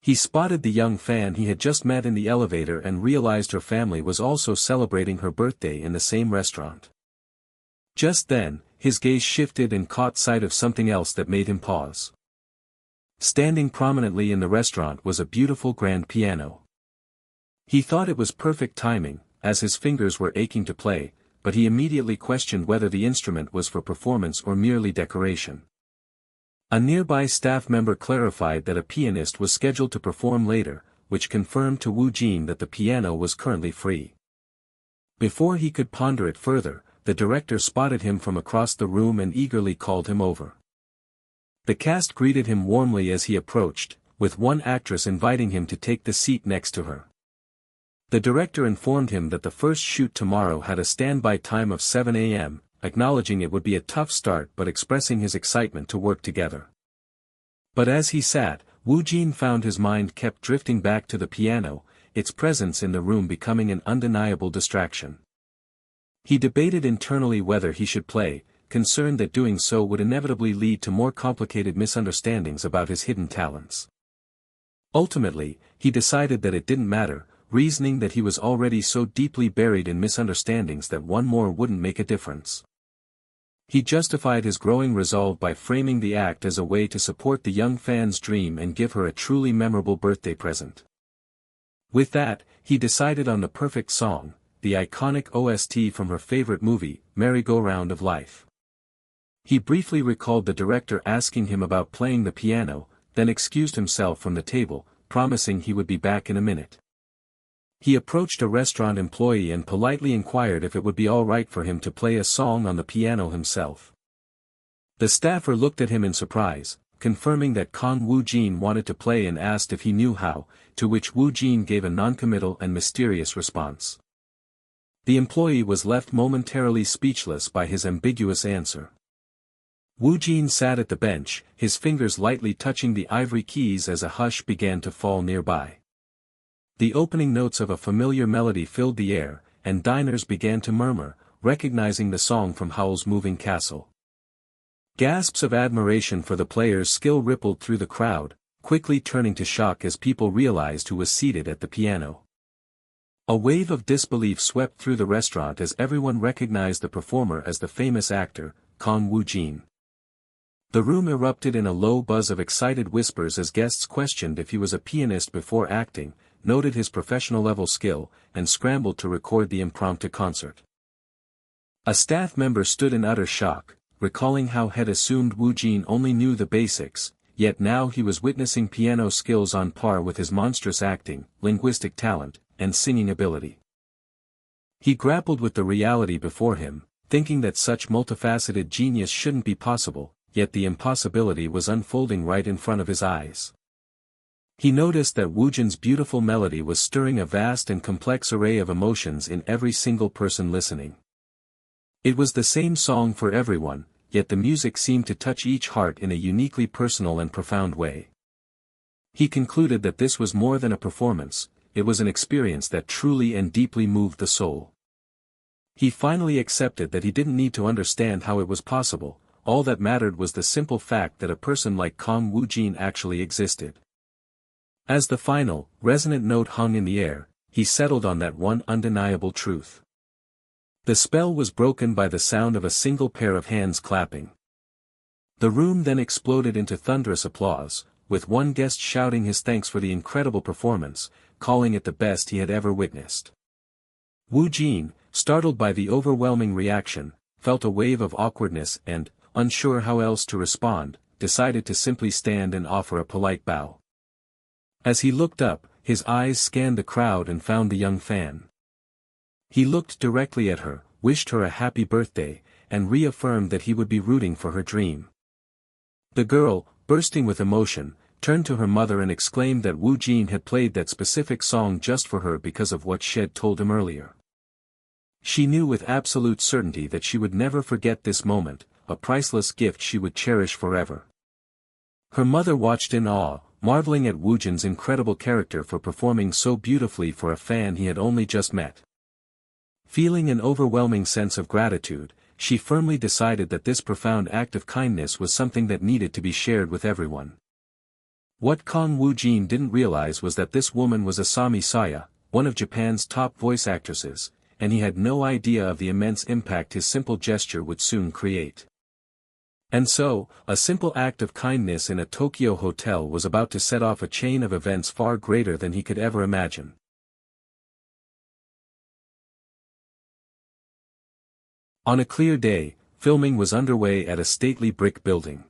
He spotted the young fan he had just met in the elevator and realized her family was also celebrating her birthday in the same restaurant. Just then, his gaze shifted and caught sight of something else that made him pause. Standing prominently in the restaurant was a beautiful grand piano. He thought it was perfect timing, as his fingers were aching to play, but he immediately questioned whether the instrument was for performance or merely decoration. A nearby staff member clarified that a pianist was scheduled to perform later, which confirmed to Woojin that the piano was currently free. Before he could ponder it further, the director spotted him from across the room and eagerly called him over. The cast greeted him warmly as he approached, with one actress inviting him to take the seat next to her. The director informed him that the first shoot tomorrow had a standby time of 7 a.m., acknowledging it would be a tough start but expressing his excitement to work together. But as he sat, Woojin found his mind kept drifting back to the piano, its presence in the room becoming an undeniable distraction. He debated internally whether he should play, concerned that doing so would inevitably lead to more complicated misunderstandings about his hidden talents. Ultimately, he decided that it didn't matter, reasoning that he was already so deeply buried in misunderstandings that one more wouldn't make a difference. He justified his growing resolve by framing the act as a way to support the young fan's dream and give her a truly memorable birthday present. With that, he decided on the perfect song, the iconic OST from her favorite movie, Merry-Go-Round of Life. He briefly recalled the director asking him about playing the piano, then excused himself from the table, promising he would be back in a minute. He approached a restaurant employee and politely inquired if it would be all right for him to play a song on the piano himself. The staffer looked at him in surprise, confirming that Kang Woojin wanted to play and asked if he knew how, to which Woojin gave a noncommittal and mysterious response. The employee was left momentarily speechless by his ambiguous answer. Woojin sat at the bench, his fingers lightly touching the ivory keys as a hush began to fall nearby. The opening notes of a familiar melody filled the air, and diners began to murmur, recognizing the song from Howl's Moving Castle. Gasps of admiration for the player's skill rippled through the crowd, quickly turning to shock as people realized who was seated at the piano. A wave of disbelief swept through the restaurant as everyone recognized the performer as the famous actor, Kang Woojin. The room erupted in a low buzz of excited whispers as guests questioned if he was a pianist before acting, noted his professional-level skill, and scrambled to record the impromptu concert. A staff member stood in utter shock, recalling how had assumed Woojin only knew the basics, yet now he was witnessing piano skills on par with his monstrous acting, linguistic talent, and singing ability. He grappled with the reality before him, thinking that such multifaceted genius shouldn't be possible, yet the impossibility was unfolding right in front of his eyes. He noticed that Woojin's beautiful melody was stirring a vast and complex array of emotions in every single person listening. It was the same song for everyone, yet the music seemed to touch each heart in a uniquely personal and profound way. He concluded that this was more than a performance, it was an experience that truly and deeply moved the soul. He finally accepted that he didn't need to understand how it was possible, all that mattered was the simple fact that a person like Kang Woojin actually existed. As the final, resonant note hung in the air, he settled on that one undeniable truth. The spell was broken by the sound of a single pair of hands clapping. The room then exploded into thunderous applause, with one guest shouting his thanks for the incredible performance, calling it the best he had ever witnessed. Woojin, startled by the overwhelming reaction, felt a wave of awkwardness and, unsure how else to respond, decided to simply stand and offer a polite bow. As he looked up, his eyes scanned the crowd and found the young fan. He looked directly at her, wished her a happy birthday, and reaffirmed that he would be rooting for her dream. The girl, bursting with emotion, turned to her mother and exclaimed that Woojin had played that specific song just for her because of what she had told him earlier. She knew with absolute certainty that she would never forget this moment, a priceless gift she would cherish forever. Her mother watched in awe, marveling at Woojin's incredible character for performing so beautifully for a fan he had only just met. Feeling an overwhelming sense of gratitude, she firmly decided that this profound act of kindness was something that needed to be shared with everyone. What Kang Woojin didn't realize was that this woman was Asami Saya, one of Japan's top voice actresses, and he had no idea of the immense impact his simple gesture would soon create. And so, a simple act of kindness in a Tokyo hotel was about to set off a chain of events far greater than he could ever imagine. On a clear day, filming was underway at a stately brick building.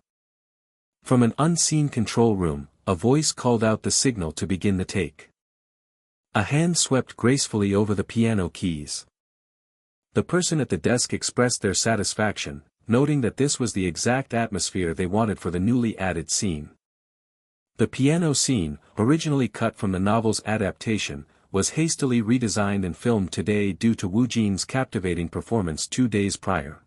From an unseen control room, a voice called out the signal to begin the take. A hand swept gracefully over the piano keys. The person at the desk expressed their satisfaction, noting that this was the exact atmosphere they wanted for the newly added scene. The piano scene, originally cut from the novel's adaptation, was hastily redesigned and filmed today due to Woojin's captivating performance 2 days prior.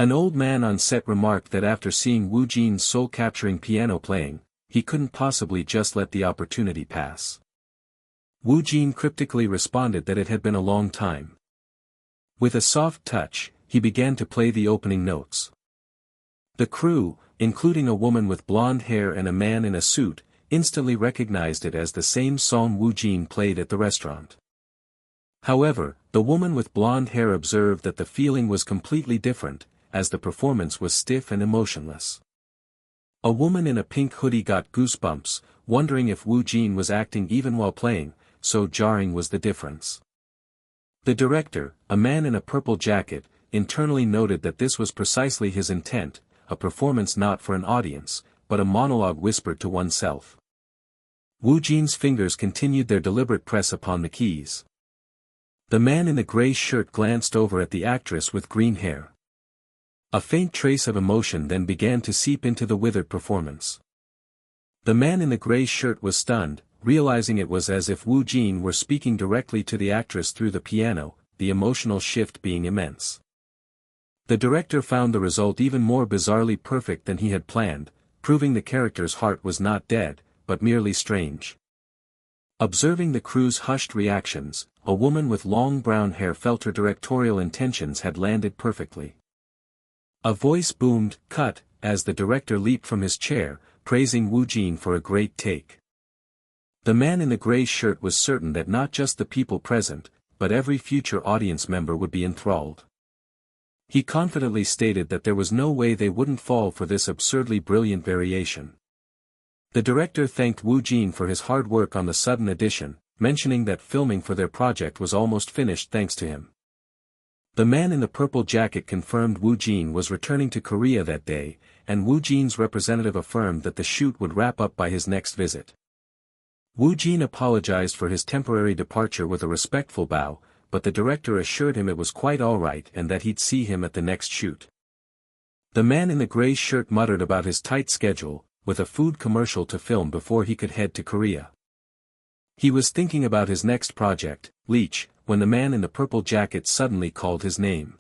An old man on set remarked that after seeing Woojin's soul-capturing piano playing, he couldn't possibly just let the opportunity pass. Woojin cryptically responded that it had been a long time. With a soft touch, he began to play the opening notes. The crew, including a woman with blonde hair and a man in a suit, instantly recognized it as the same song Woojin played at the restaurant. However, the woman with blonde hair observed that the feeling was completely different, as the performance was stiff and emotionless. A woman in a pink hoodie got goosebumps, wondering if Woojin was acting even while playing, so jarring was the difference. The director, a man in a purple jacket, internally noted that this was precisely his intent, a performance not for an audience, but a monologue whispered to oneself. Woojin's fingers continued their deliberate press upon the keys. The man in the gray shirt glanced over at the actress with green hair. A faint trace of emotion then began to seep into the withered performance. The man in the gray shirt was stunned, realizing it was as if Woojin were speaking directly to the actress through the piano, the emotional shift being immense. The director found the result even more bizarrely perfect than he had planned, proving the character's heart was not dead, but merely strange. Observing the crew's hushed reactions, a woman with long brown hair felt her directorial intentions had landed perfectly. A voice boomed, "Cut," as the director leaped from his chair, praising Woojin for a great take. The man in the gray shirt was certain that not just the people present, but every future audience member would be enthralled. He confidently stated that there was no way they wouldn't fall for this absurdly brilliant variation. The director thanked Woojin for his hard work on the sudden addition, mentioning that filming for their project was almost finished thanks to him. The man in the purple jacket confirmed Woojin was returning to Korea that day, and Woojin's representative affirmed that the shoot would wrap up by his next visit. Woojin apologized for his temporary departure with a respectful bow, but the director assured him it was quite alright and that he'd see him at the next shoot. The man in the gray shirt muttered about his tight schedule, with a food commercial to film before he could head to Korea. He was thinking about his next project, Leech, when the man in the purple jacket suddenly called his name.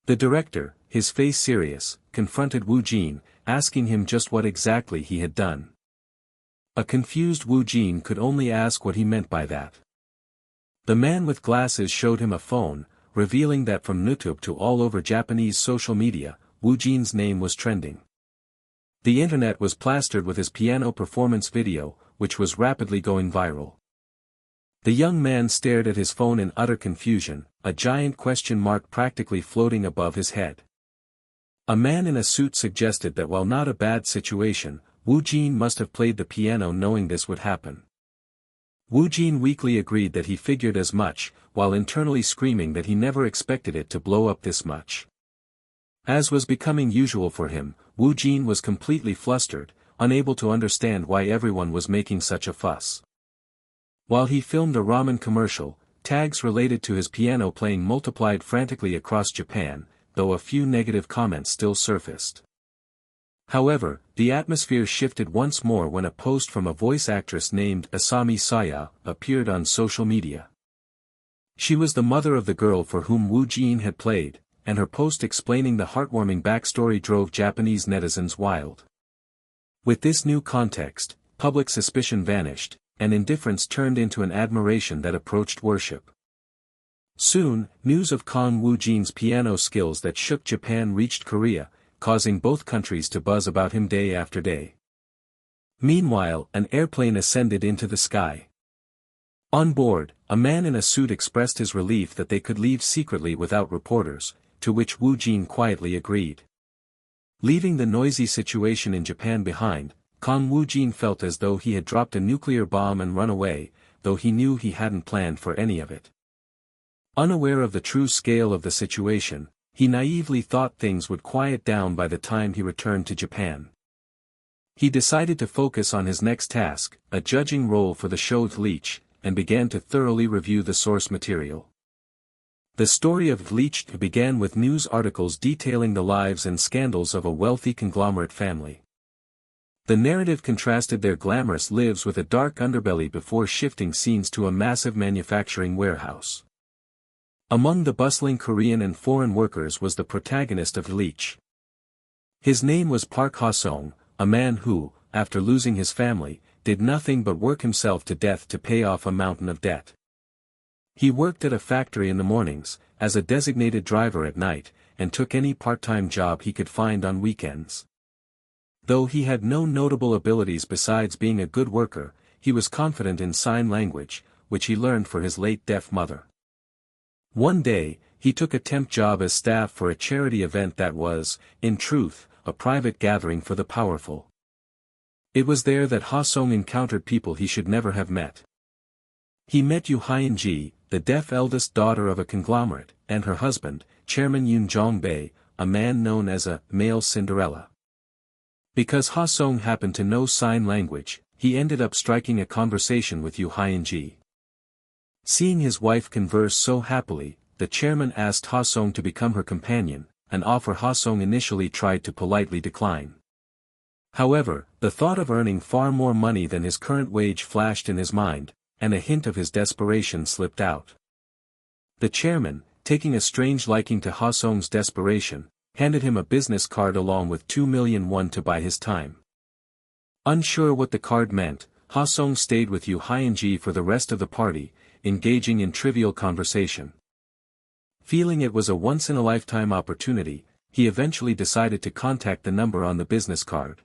The director, his face serious, confronted Woojin, asking him just what exactly he had done. A confused Woojin could only ask what he meant by that. The man with glasses showed him a phone, revealing that from YouTube to all over Japanese social media, Woojin's name was trending. The internet was plastered with his piano performance video, which was rapidly going viral. The young man stared at his phone in utter confusion, a giant question mark practically floating above his head. A man in a suit suggested that while not a bad situation, Woojin must have played the piano knowing this would happen. Woojin weakly agreed that he figured as much, while internally screaming that he never expected it to blow up this much. As was becoming usual for him, Woojin was completely flustered, unable to understand why everyone was making such a fuss. While he filmed a ramen commercial, tags related to his piano playing multiplied frantically across Japan, though a few negative comments still surfaced. However, the atmosphere shifted once more when a post from a voice actress named Asami Saya appeared on social media. She was the mother of the girl for whom Woojin had played, and her post explaining the heartwarming backstory drove Japanese netizens wild. With this new context, public suspicion vanished, and indifference turned into an admiration that approached worship. Soon, news of Kang Woojin's piano skills that shook Japan reached Korea, causing both countries to buzz about him day after day. Meanwhile, an airplane ascended into the sky. On board, a man in a suit expressed his relief that they could leave secretly without reporters, to which Woojin quietly agreed. Leaving the noisy situation in Japan behind, Kang Woojin felt as though he had dropped a nuclear bomb and run away, though he knew he hadn't planned for any of it. Unaware of the true scale of the situation, he naively thought things would quiet down by the time he returned to Japan. He decided to focus on his next task, a judging role for the show Bleach, and began to thoroughly review the source material. The story of Bleach began with news articles detailing the lives and scandals of a wealthy conglomerate family. The narrative contrasted their glamorous lives with a dark underbelly before shifting scenes to a massive manufacturing warehouse. Among the bustling Korean and foreign workers was the protagonist of Bleach. His name was Park Ha-sung, a man who, after losing his family, did nothing but work himself to death to pay off a mountain of debt. He worked at a factory in the mornings, as a designated driver at night, and took any part-time job he could find on weekends. Though he had no notable abilities besides being a good worker, he was confident in sign language, which he learned for his late deaf mother. One day, he took a temp job as staff for a charity event that was, in truth, a private gathering for the powerful. It was there that Ha-sung encountered people he should never have met. He met Yoo Hyun-ji, the deaf eldest daughter of a conglomerate, and her husband, Chairman Yoon Jong-bae, a man known as a male Cinderella. Because Ha-sung happened to know sign language, he ended up striking a conversation with Yoo Hyun-ji. Seeing his wife converse so happily, the chairman asked Ha-sung to become her companion, an offer Ha-sung initially tried to politely decline. However, the thought of earning far more money than his current wage flashed in his mind, and a hint of his desperation slipped out. The chairman, taking a strange liking to Ha-sung's desperation, handed him a business card along with 2 million won to buy his time. Unsure what the card meant, Ha-sung stayed with Yoo Hyun-ji for the rest of the party, engaging in trivial conversation. Feeling it was a once-in-a-lifetime opportunity, he eventually decided to contact the number on the business card.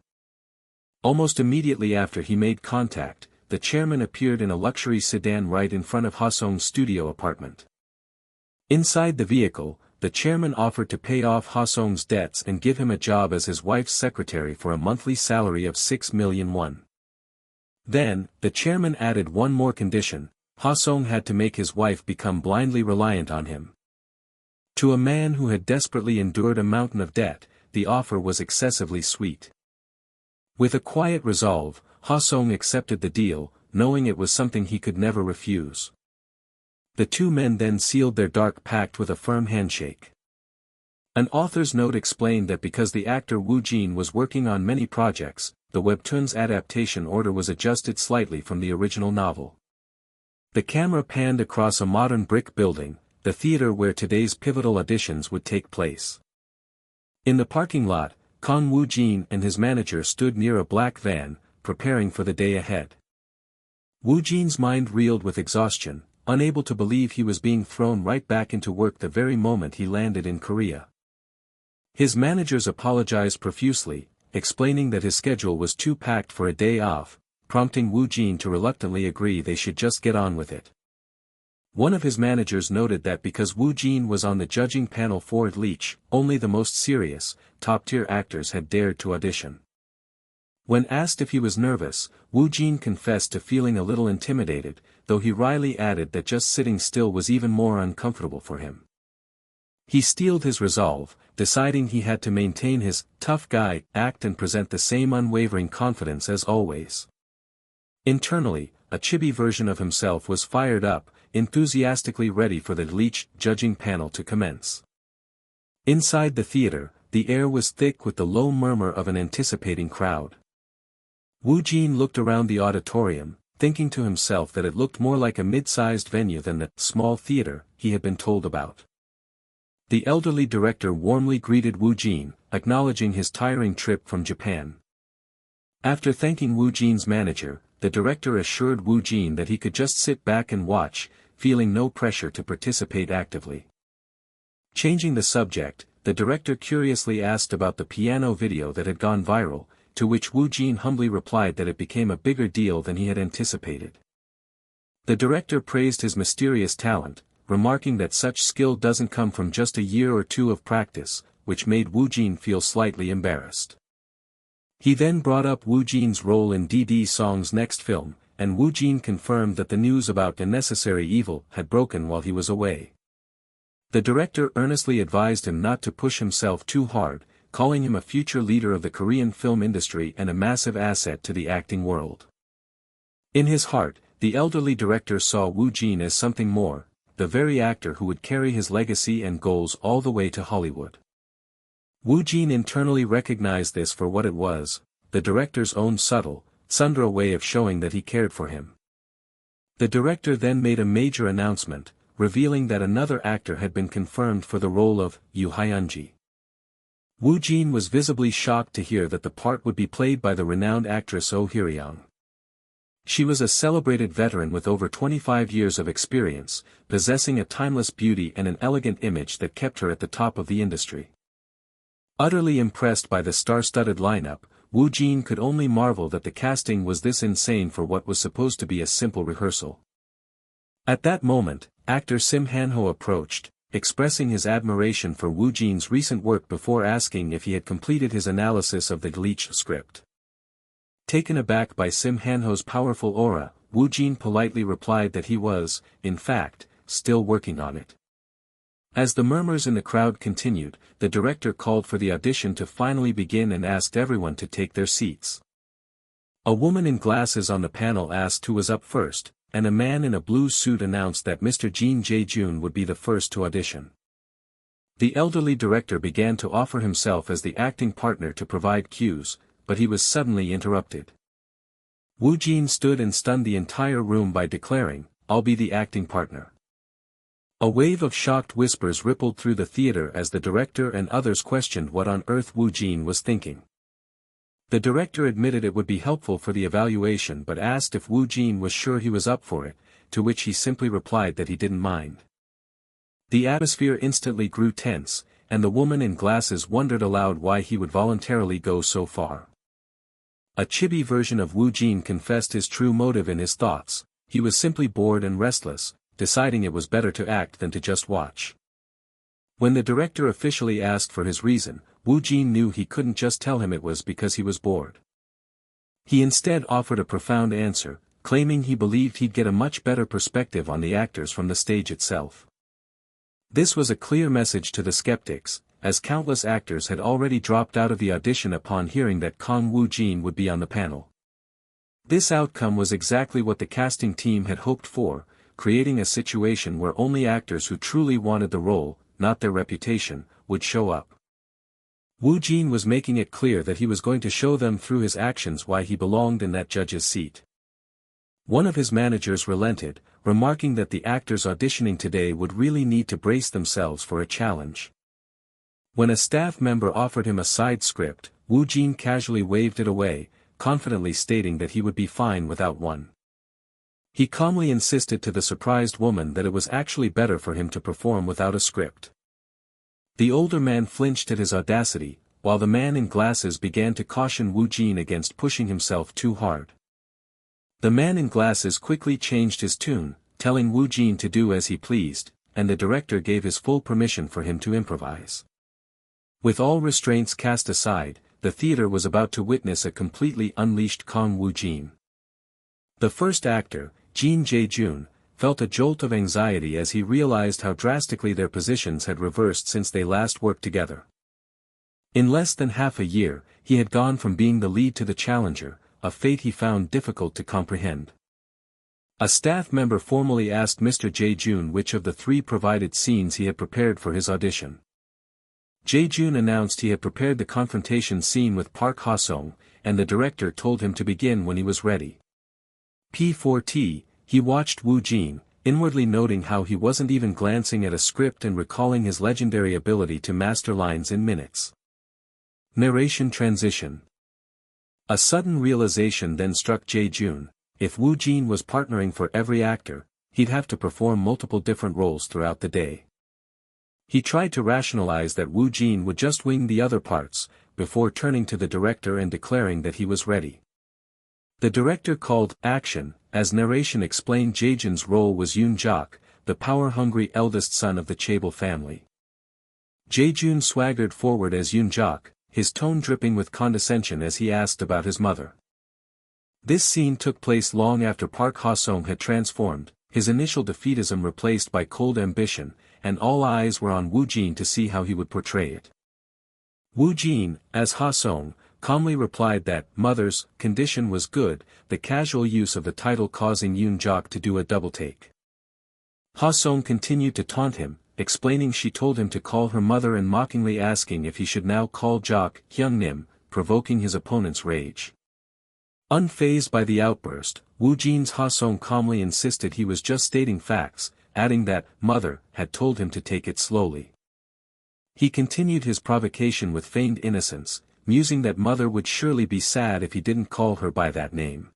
Almost immediately after he made contact, the chairman appeared in a luxury sedan right in front of Ha-sung's studio apartment. Inside the vehicle, the chairman offered to pay off Ha-sung's debts and give him a job as his wife's secretary for a monthly salary of 6 million won. Then, the chairman added one more condition: Ha-sung had to make his wife become blindly reliant on him. To a man who had desperately endured a mountain of debt, the offer was excessively sweet. With a quiet resolve, Ha-sung accepted the deal, knowing it was something he could never refuse. The two men then sealed their dark pact with a firm handshake. An author's note explained that because the actor Woojin was working on many projects, the webtoon's adaptation order was adjusted slightly from the original novel. The camera panned across a modern brick building, the theater where today's pivotal auditions would take place. In the parking lot, Kang Woojin and his manager stood near a black van, preparing for the day ahead. Woojin's mind reeled with exhaustion, unable to believe he was being thrown right back into work the very moment he landed in Korea. His managers apologized profusely, explaining that his schedule was too packed for a day off, prompting Woojin to reluctantly agree they should just get on with it. One of his managers noted that because Woojin was on the judging panel for Bleach, only the most serious, top-tier actors had dared to audition. When asked if he was nervous, Woojin confessed to feeling a little intimidated, though he wryly added that just sitting still was even more uncomfortable for him. He steeled his resolve, deciding he had to maintain his tough guy act and present the same unwavering confidence as always. Internally, a chibi version of himself was fired up, enthusiastically ready for the Bleach judging panel to commence. Inside the theater, the air was thick with the low murmur of an anticipating crowd. Woojin looked around the auditorium, thinking to himself that it looked more like a mid-sized venue than the small theater he had been told about. The elderly director warmly greeted Woojin, acknowledging his tiring trip from Japan. After thanking Woojin's manager, the director assured Woojin that he could just sit back and watch, feeling no pressure to participate actively. Changing the subject, the director curiously asked about the piano video that had gone viral, to which Woojin humbly replied that it became a bigger deal than he had anticipated. The director praised his mysterious talent, remarking that such skill doesn't come from just a year or two of practice, which made Woojin feel slightly embarrassed. He then brought up Woojin's role in DD Song's next film, and Woojin confirmed that the news about Unnecessary Evil had broken while he was away. The director earnestly advised him not to push himself too hard, calling him a future leader of the Korean film industry and a massive asset to the acting world. In his heart, the elderly director saw Woojin as something more, the very actor who would carry his legacy and goals all the way to Hollywood. Woojin internally recognized this for what it was, the director's own subtle, tsundere way of showing that he cared for him. The director then made a major announcement, revealing that another actor had been confirmed for the role of Yoo Hyunji. Woojin was visibly shocked to hear that the part would be played by the renowned actress Oh Hye-young. She was a celebrated veteran with over 25 years of experience, possessing a timeless beauty and an elegant image that kept her at the top of the industry. Utterly impressed by the star-studded lineup, Woojin could only marvel that the casting was this insane for what was supposed to be a simple rehearsal. At that moment, actor Sim Han-ho approached, expressing his admiration for Woojin's recent work before asking if he had completed his analysis of the Bleach script. Taken aback by Sim Han-ho's powerful aura, Woojin politely replied that he was, in fact, still working on it. As the murmurs in the crowd continued, the director called for the audition to finally begin and asked everyone to take their seats. A woman in glasses on the panel asked who was up first, and a man in a blue suit announced that Mr. Jin Jae-joon would be the first to audition. The elderly director began to offer himself as the acting partner to provide cues, but he was suddenly interrupted. Woojin stood and stunned the entire room by declaring, "I'll be the acting partner." A wave of shocked whispers rippled through the theater as the director and others questioned what on earth Woojin was thinking. The director admitted it would be helpful for the evaluation but asked if Woojin was sure he was up for it, to which he simply replied that he didn't mind. The atmosphere instantly grew tense, and the woman in glasses wondered aloud why he would voluntarily go so far. A chibi version of Woojin confessed his true motive in his thoughts: he was simply bored and restless, deciding it was better to act than to just watch. When the director officially asked for his reason, Woojin knew he couldn't just tell him it was because he was bored. He instead offered a profound answer, claiming he believed he'd get a much better perspective on the actors from the stage itself. This was a clear message to the skeptics, as countless actors had already dropped out of the audition upon hearing that Kang Woojin would be on the panel. This outcome was exactly what the casting team had hoped for, creating a situation where only actors who truly wanted the role, not their reputation, would show up. Woojin was making it clear that he was going to show them through his actions why he belonged in that judge's seat. One of his managers relented, remarking that the actors auditioning today would really need to brace themselves for a challenge. When a staff member offered him a side script, Woojin casually waved it away, confidently stating that he would be fine without one. He calmly insisted to the surprised woman that it was actually better for him to perform without a script. The older man flinched at his audacity, while the man in glasses began to caution Woojin against pushing himself too hard. The man in glasses quickly changed his tune, telling Woojin to do as he pleased, and the director gave his full permission for him to improvise. With all restraints cast aside, the theater was about to witness a completely unleashed Kang Woojin. The first actor, Jin Jae-jun, felt a jolt of anxiety as he realized how drastically their positions had reversed since they last worked together. In less than half a year, he had gone from being the lead to the challenger, a fate he found difficult to comprehend. A staff member formally asked Mr. Jae-jun which of the three provided scenes he had prepared for his audition. Jae-jun announced he had prepared the confrontation scene with Park Ha-sung, and the director told him to begin when he was ready. P4T, he watched Woojin, inwardly noting how he wasn't even glancing at a script and recalling his legendary ability to master lines in minutes. Narration transition. A sudden realization then struck Jae-jun: if Woojin was partnering for every actor, he'd have to perform multiple different roles throughout the day. He tried to rationalize that Woojin would just wing the other parts, before turning to the director and declaring that he was ready. The director called action, as narration explained Jae-jun's role was Yoon-jak, the power-hungry eldest son of the Chable family. Jae-jun swaggered forward as Yoon-jak, his tone dripping with condescension as he asked about his mother. This scene took place long after Park Ha-sung had transformed, his initial defeatism replaced by cold ambition, and all eyes were on Woojin to see how he would portray it. Woojin, as Ha-sung, calmly replied that mother's condition was good, the casual use of the title causing Yoon-jak to do a double take. Ha-sung continued to taunt him, explaining she told him to call her mother and mockingly asking if he should now call Jak Hyung-nim, provoking his opponent's rage. Unfazed by the outburst, Woojin's Ha-sung calmly insisted he was just stating facts, adding that mother had told him to take it slowly. He continued his provocation with feigned innocence, musing that mother would surely be sad if he didn't call her by that name.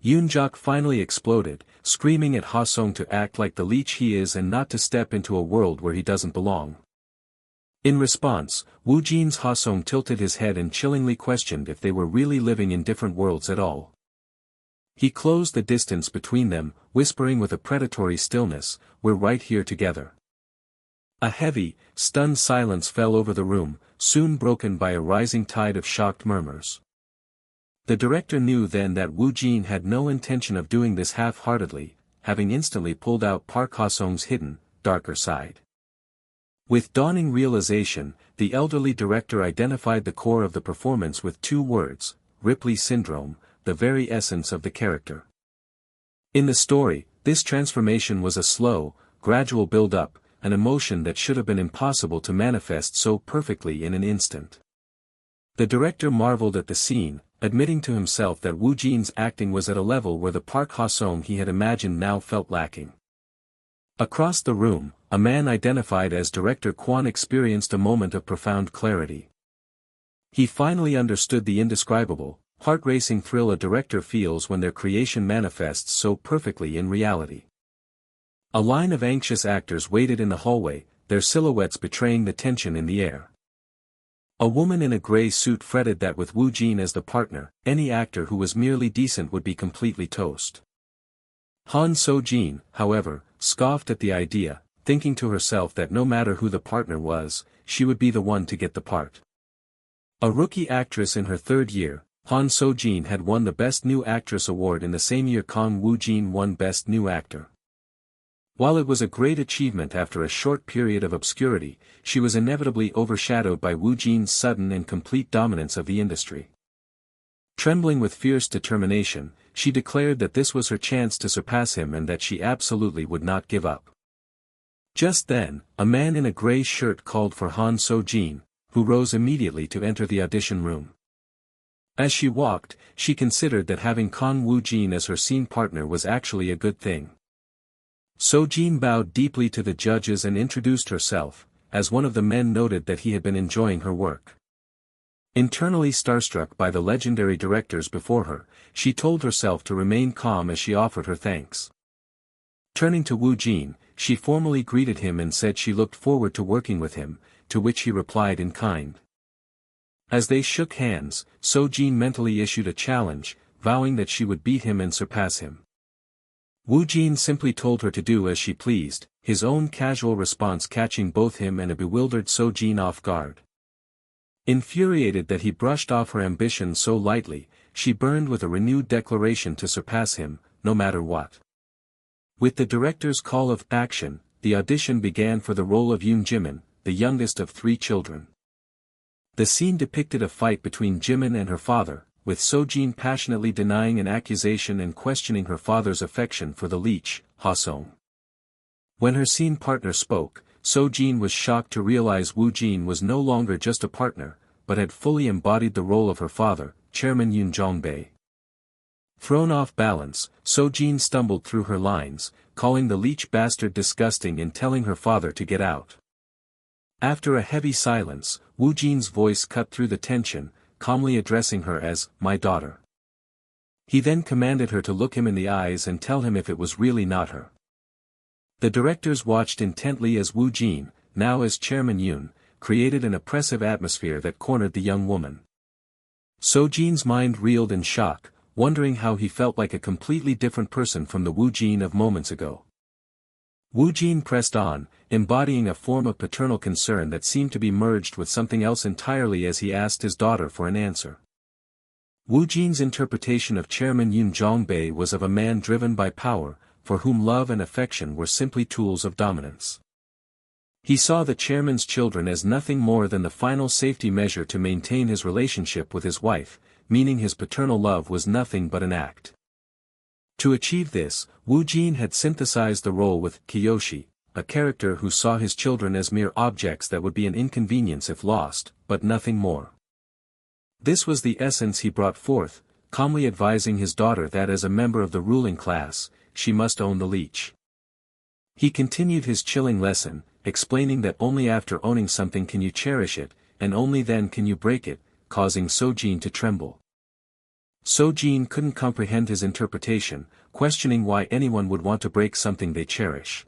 Yoon-jak finally exploded, screaming at Ha-sung to act like the leech he is and not to step into a world where he doesn't belong. In response, Woojin's Ha-sung tilted his head and chillingly questioned if they were really living in different worlds at all. He closed the distance between them, whispering with a predatory stillness, "We're right here together." A heavy, stunned silence fell over the room, soon broken by a rising tide of shocked murmurs. The director knew then that Woojin had no intention of doing this half-heartedly, having instantly pulled out Park Ha-sung's hidden, darker side. With dawning realization, the elderly director identified the core of the performance with two words: Ripley syndrome, the very essence of the character. In the story, this transformation was a slow, gradual build-up, an emotion that should have been impossible to manifest so perfectly in an instant. The director marveled at the scene, admitting to himself that Woojin's acting was at a level where the Park Ha-sung he had imagined now felt lacking. Across the room, a man identified as Director Kwon experienced a moment of profound clarity. He finally understood the indescribable, heart-racing thrill a director feels when their creation manifests so perfectly in reality. A line of anxious actors waited in the hallway, their silhouettes betraying the tension in the air. A woman in a gray suit fretted that with Woojin as the partner, any actor who was merely decent would be completely toast. Han So-jin, however, scoffed at the idea, thinking to herself that no matter who the partner was, she would be the one to get the part. A rookie actress in her third year, Han So-jin had won the Best New Actress award in the same year Kang Woojin won Best New Actor. While it was a great achievement after a short period of obscurity, she was inevitably overshadowed by Woojin's sudden and complete dominance of the industry. Trembling with fierce determination, she declared that this was her chance to surpass him and that she absolutely would not give up. Just then, a man in a gray shirt called for Han So-jin, who rose immediately to enter the audition room. As she walked, she considered that having Kang Woojin as her scene partner was actually a good thing. So-jin bowed deeply to the judges and introduced herself, as one of the men noted that he had been enjoying her work. Internally starstruck by the legendary directors before her, she told herself to remain calm as she offered her thanks. Turning to Woojin, she formally greeted him and said she looked forward to working with him, to which he replied in kind. As they shook hands, So-jin mentally issued a challenge, vowing that she would beat him and surpass him. Woojin simply told her to do as she pleased, his own casual response catching both him and a bewildered Sojin off guard. Infuriated that he brushed off her ambition so lightly, she burned with a renewed declaration to surpass him, no matter what. With the director's call of action, the audition began for the role of Yoon Jimin, the youngest of 3 children. The scene depicted a fight between Jimin and her father, with Sojin passionately denying an accusation and questioning her father's affection for the leech, Ha-song. When her scene partner spoke, Sojin was shocked to realize Woojin was no longer just a partner, but had fully embodied the role of her father, Chairman Yoon Jong-bae. Thrown off balance, Sojin stumbled through her lines, calling the leech bastard disgusting and telling her father to get out. After a heavy silence, Woojin's voice cut through the tension, calmly addressing her as, "my daughter." He then commanded her to look him in the eyes and tell him if it was really not her. The directors watched intently as Woojin, now as Chairman Yoon, created an oppressive atmosphere that cornered the young woman. Sojin's mind reeled in shock, wondering how he felt like a completely different person from the Woojin of moments ago. Woojin pressed on, embodying a form of paternal concern that seemed to be merged with something else entirely as he asked his daughter for an answer. Woojin's interpretation of Chairman Yoon Jong-bae was of a man driven by power, for whom love and affection were simply tools of dominance. He saw the chairman's children as nothing more than the final safety measure to maintain his relationship with his wife, meaning his paternal love was nothing but an act. To achieve this, Woojin had synthesized the role with Kiyoshi, a character who saw his children as mere objects that would be an inconvenience if lost, but nothing more. This was the essence he brought forth, calmly advising his daughter that as a member of the ruling class, she must own the leech. He continued his chilling lesson, explaining that only after owning something can you cherish it, and only then can you break it, causing Sojin to tremble. Sojin couldn't comprehend his interpretation, questioning why anyone would want to break something they cherish.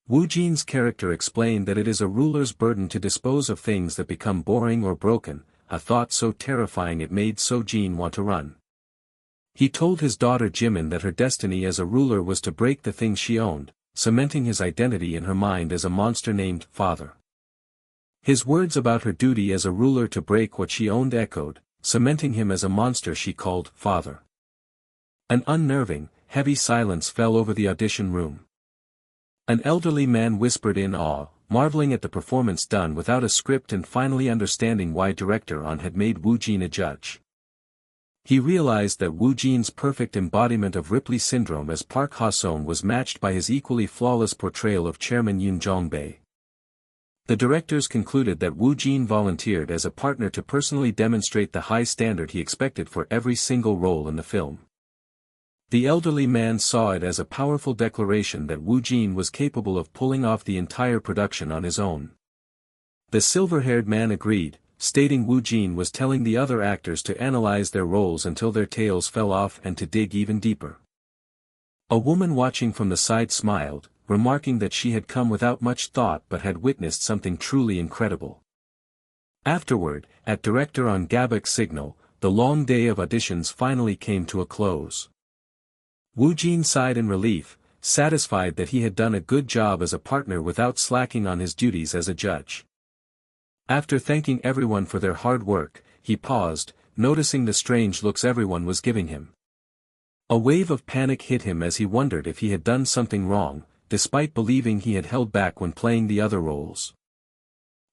Woojin's character explained that it is a ruler's burden to dispose of things that become boring or broken, a thought so terrifying it made Sojin want to run. He told his daughter Jimin that her destiny as a ruler was to break the things she owned, cementing his identity in her mind as a monster named Father. His words about her duty as a ruler to break what she owned echoed, cementing him as a monster she called Father. An unnerving, heavy silence fell over the audition room. An elderly man whispered in awe, marveling at the performance done without a script and finally understanding why Director On had made Woojin a judge. He realized that Woojin's perfect embodiment of Ripley syndrome as Park Ha-song was matched by his equally flawless portrayal of Chairman Yoon Jong-bae. The directors concluded that Woojin volunteered as a partner to personally demonstrate the high standard he expected for every single role in the film. The elderly man saw it as a powerful declaration that Woojin was capable of pulling off the entire production on his own. The silver-haired man agreed, stating Woojin was telling the other actors to analyze their roles until their tails fell off and to dig even deeper. A woman watching from the side smiled, remarking that she had come without much thought but had witnessed something truly incredible. Afterward, at Director On Gabak's signal, the long day of auditions finally came to a close. Woojin sighed in relief, satisfied that he had done a good job as a partner without slacking on his duties as a judge. After thanking everyone for their hard work, he paused, noticing the strange looks everyone was giving him. A wave of panic hit him as he wondered if he had done something wrong, despite believing he had held back when playing the other roles.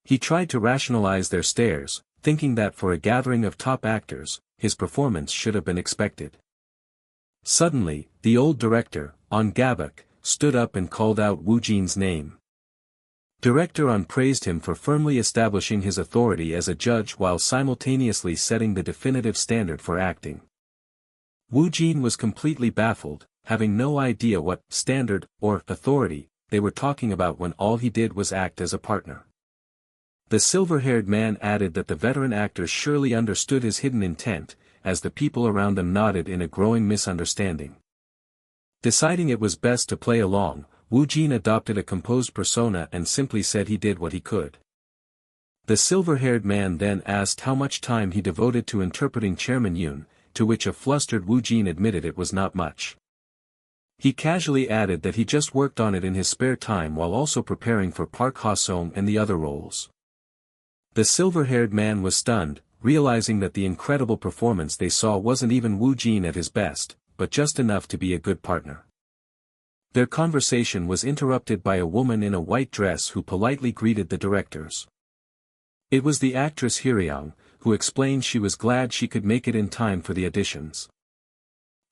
He tried to rationalize their stares, thinking that for a gathering of top actors, his performance should have been expected. Suddenly, the old director, On Gabak, stood up and called out Woojin's name. Director On praised him for firmly establishing his authority as a judge while simultaneously setting the definitive standard for acting. Woojin was completely baffled, having no idea what standard or authority they were talking about when all he did was act as a partner. The silver-haired man added that the veteran actors surely understood his hidden intent, as the people around them nodded in a growing misunderstanding. Deciding it was best to play along, Woojin adopted a composed persona and simply said he did what he could. The silver-haired man then asked how much time he devoted to interpreting Chairman Yoon, to which a flustered Woojin admitted it was not much. He casually added that he just worked on it in his spare time while also preparing for Park Ha-sung and the other roles. The silver-haired man was stunned, realizing that the incredible performance they saw wasn't even Woojin at his best, but just enough to be a good partner. Their conversation was interrupted by a woman in a white dress who politely greeted the directors. It was the actress Hyeryong, who explained she was glad she could make it in time for the auditions.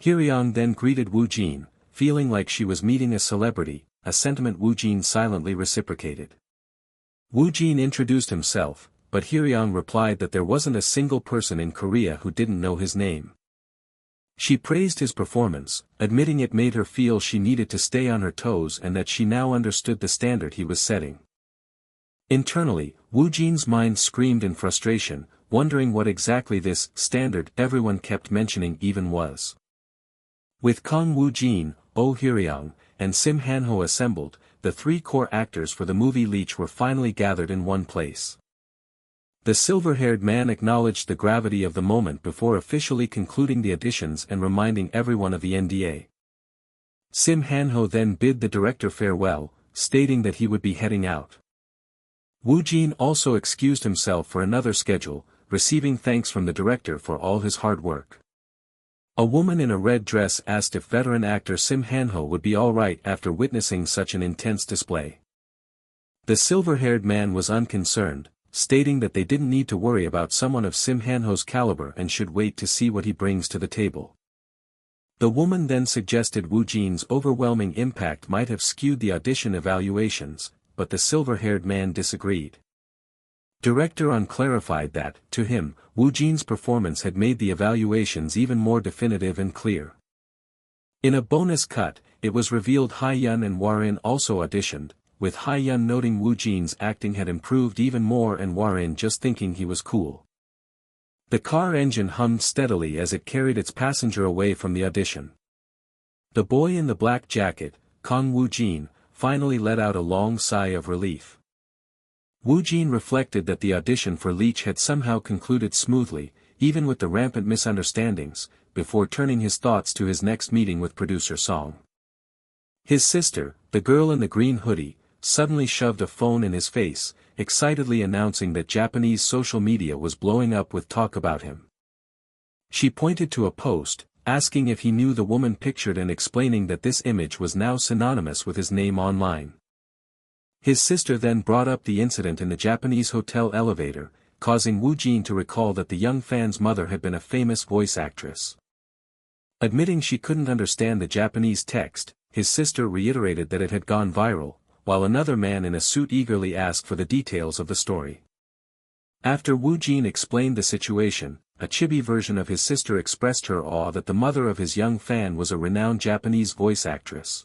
Hyeryong then greeted Woojin, feeling like she was meeting a celebrity, a sentiment Woojin silently reciprocated. Woojin introduced himself, but Hyeryong replied that there wasn't a single person in Korea who didn't know his name. She praised his performance, admitting it made her feel she needed to stay on her toes and that she now understood the standard he was setting. Internally, Woojin's mind screamed in frustration, wondering what exactly this standard everyone kept mentioning even was. With Kang Woojin, Oh Hyeryong, and Sim Han-ho assembled, the three core actors for the movie Leech were finally gathered in one place. The silver-haired man acknowledged the gravity of the moment before officially concluding the auditions and reminding everyone of the NDA. Sim Han-ho then bid the director farewell, stating that he would be heading out. Woojin also excused himself for another schedule, receiving thanks from the director for all his hard work. A woman in a red dress asked if veteran actor Sim Han-ho would be alright after witnessing such an intense display. The silver-haired man was unconcerned, stating that they didn't need to worry about someone of Sim Han-ho's caliber and should wait to see what he brings to the table. The woman then suggested Woojin's overwhelming impact might have skewed the audition evaluations, but the silver-haired man disagreed. Director Un clarified that, to him, Woojin's performance had made the evaluations even more definitive and clear. In a bonus cut, it was revealed Hae-yeon and Warin also auditioned, with Hae-yeon noting Woojin's acting had improved even more and Warin just thinking he was cool. The car engine hummed steadily as it carried its passenger away from the audition. The boy in the black jacket, Kang Woojin, finally let out a long sigh of relief. Woojin reflected that the audition for Leech had somehow concluded smoothly, even with the rampant misunderstandings, before turning his thoughts to his next meeting with producer Song. His sister, the girl in the green hoodie, suddenly shoved a phone in his face, excitedly announcing that Japanese social media was blowing up with talk about him. She pointed to a post, asking if he knew the woman pictured and explaining that this image was now synonymous with his name online. His sister then brought up the incident in the Japanese hotel elevator, causing Woojin to recall that the young fan's mother had been a famous voice actress. Admitting she couldn't understand the Japanese text, his sister reiterated that it had gone viral, while another man in a suit eagerly asked for the details of the story. After Woojin explained the situation, a chibi version of his sister expressed her awe that the mother of his young fan was a renowned Japanese voice actress.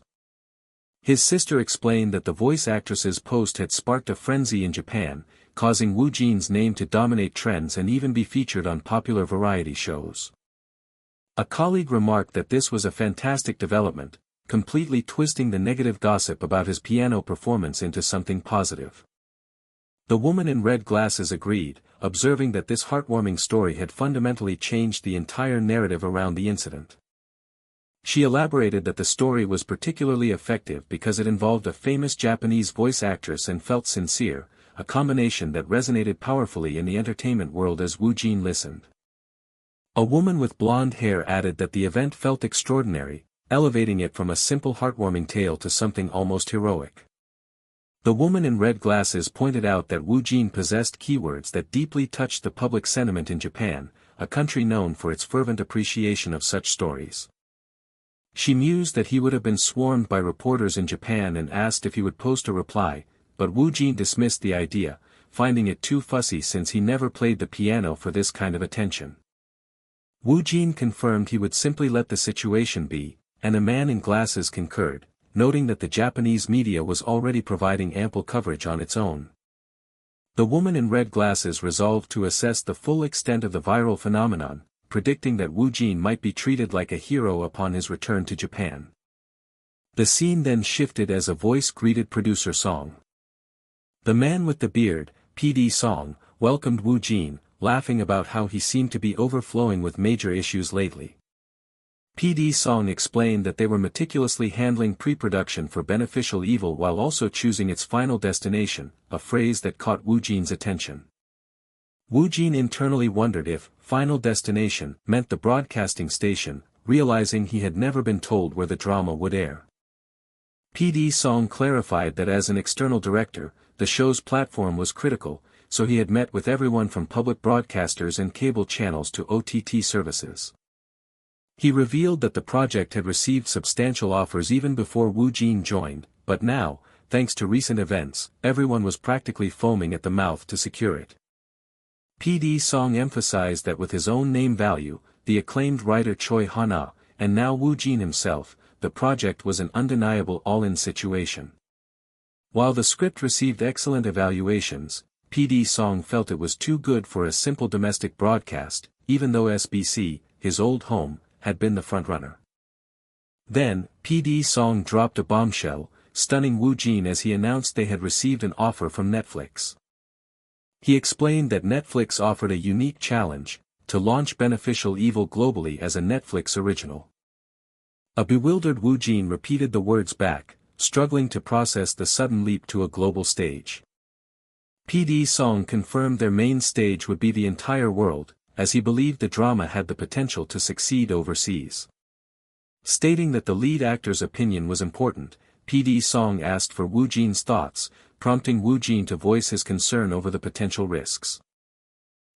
His sister explained that the voice actress's post had sparked a frenzy in Japan, causing Woojin's name to dominate trends and even be featured on popular variety shows. A colleague remarked that this was a fantastic development, completely twisting the negative gossip about his piano performance into something positive. The woman in red glasses agreed, observing that this heartwarming story had fundamentally changed the entire narrative around the incident. She elaborated that the story was particularly effective because it involved a famous Japanese voice actress and felt sincere, a combination that resonated powerfully in the entertainment world as Woojin listened. A woman with blonde hair added that the event felt extraordinary, elevating it from a simple heartwarming tale to something almost heroic. The woman in red glasses pointed out that Woojin possessed keywords that deeply touched the public sentiment in Japan, a country known for its fervent appreciation of such stories. She mused that he would have been swarmed by reporters in Japan and asked if he would post a reply, but Woojin dismissed the idea, finding it too fussy since he never played the piano for this kind of attention. Woojin confirmed he would simply let the situation be, and a man in glasses concurred, noting that the Japanese media was already providing ample coverage on its own. The woman in red glasses resolved to assess the full extent of the viral phenomenon, predicting that Woojin might be treated like a hero upon his return to Japan. The scene then shifted as a voice greeted producer Song. The man with the beard, PD Song, welcomed Woojin, laughing about how he seemed to be overflowing with major issues lately. PD Song explained that they were meticulously handling pre-production for Beneficial Evil while also choosing its final destination, a phrase that caught Woojin's attention. Woojin internally wondered if final destination meant the broadcasting station, realizing he had never been told where the drama would air. PD Song clarified that as an external director, the show's platform was critical, so he had met with everyone from public broadcasters and cable channels to OTT services. He revealed that the project had received substantial offers even before Woojin joined, but now, thanks to recent events, everyone was practically foaming at the mouth to secure it. PD Song emphasized that with his own name value, the acclaimed writer Choi Han-ah, and now Woojin himself, the project was an undeniable all-in situation. While the script received excellent evaluations, PD Song felt it was too good for a simple domestic broadcast, even though SBC, his old home, had been the frontrunner. Then, PD Song dropped a bombshell, stunning Woojin as he announced they had received an offer from Netflix. He explained that Netflix offered a unique challenge, to launch Beneficial Evil globally as a Netflix original. A bewildered Woojin repeated the words back, struggling to process the sudden leap to a global stage. PD Song confirmed their main stage would be the entire world, as he believed the drama had the potential to succeed overseas. Stating that the lead actor's opinion was important, PD Song asked for Woojin's thoughts, prompting Woojin to voice his concern over the potential risks.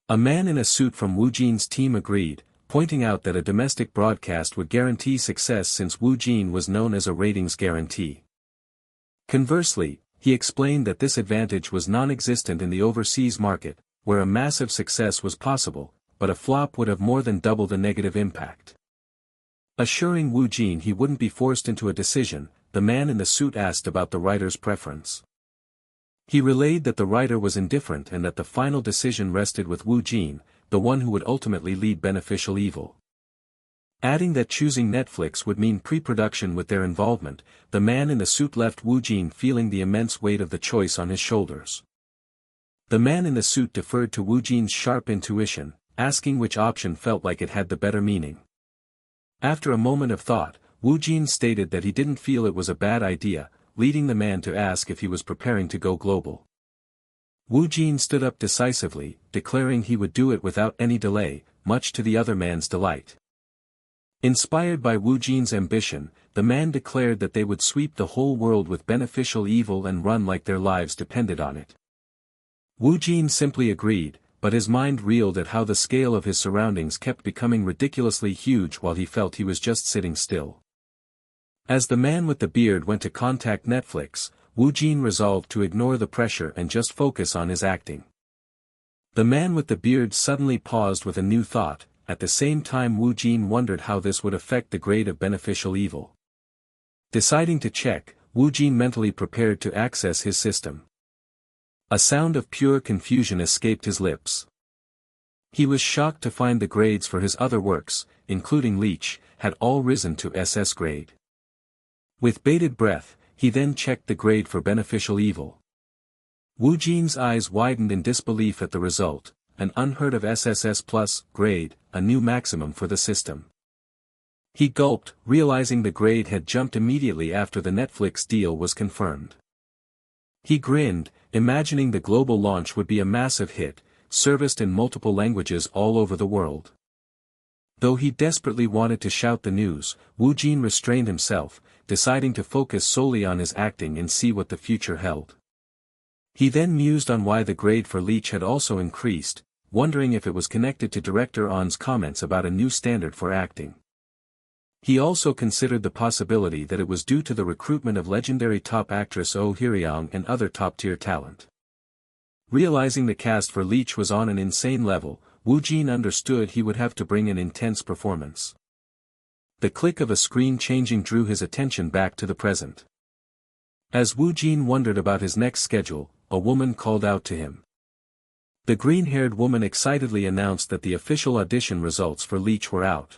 A man in a suit from Woojin's team agreed, pointing out that a domestic broadcast would guarantee success since Woojin was known as a ratings guarantee. Conversely, he explained that this advantage was non-existent in the overseas market, where a massive success was possible, but a flop would have more than double the negative impact. Assuring Woojin he wouldn't be forced into a decision, the man in the suit asked about the writer's preference. He relayed that the writer was indifferent and that the final decision rested with Woojin, the one who would ultimately lead Beneficial Evil. Adding that choosing Netflix would mean pre-production with their involvement, the man in the suit left Woojin feeling the immense weight of the choice on his shoulders. The man in the suit deferred to Woojin's sharp intuition, asking which option felt like it had the better meaning. After a moment of thought, Woojin stated that he didn't feel it was a bad idea, leading the man to ask if he was preparing to go global. Woojin stood up decisively, declaring he would do it without any delay, much to the other man's delight. Inspired by Woojin's ambition, the man declared that they would sweep the whole world with Beneficial Evil and run like their lives depended on it. Woojin simply agreed, but his mind reeled at how the scale of his surroundings kept becoming ridiculously huge while he felt he was just sitting still. As the man with the beard went to contact Netflix, Woojin resolved to ignore the pressure and just focus on his acting. The man with the beard suddenly paused with a new thought, at the same time Woojin wondered how this would affect the grade of Beneficial Evil. Deciding to check, Woojin mentally prepared to access his system. A sound of pure confusion escaped his lips. He was shocked to find the grades for his other works, including Leech, had all risen to SS grade. With bated breath, he then checked the grade for Beneficial Evil. Woojin's eyes widened in disbelief at the result, an unheard of SSS plus grade, a new maximum for the system. He gulped, realizing the grade had jumped immediately after the Netflix deal was confirmed. He grinned, imagining the global launch would be a massive hit, serviced in multiple languages all over the world. Though he desperately wanted to shout the news, Woojin restrained himself, deciding to focus solely on his acting and see what the future held. He then mused on why the grade for Leech had also increased, wondering if it was connected to director On's comments about a new standard for acting. He also considered the possibility that it was due to the recruitment of legendary top actress Oh Hyeryong and other top-tier talent. Realizing the cast for Leech was on an insane level, Woojin understood he would have to bring an intense performance. The click of a screen changing drew his attention back to the present. As Woojin wondered about his next schedule, a woman called out to him. The green-haired woman excitedly announced that the official audition results for Leech were out.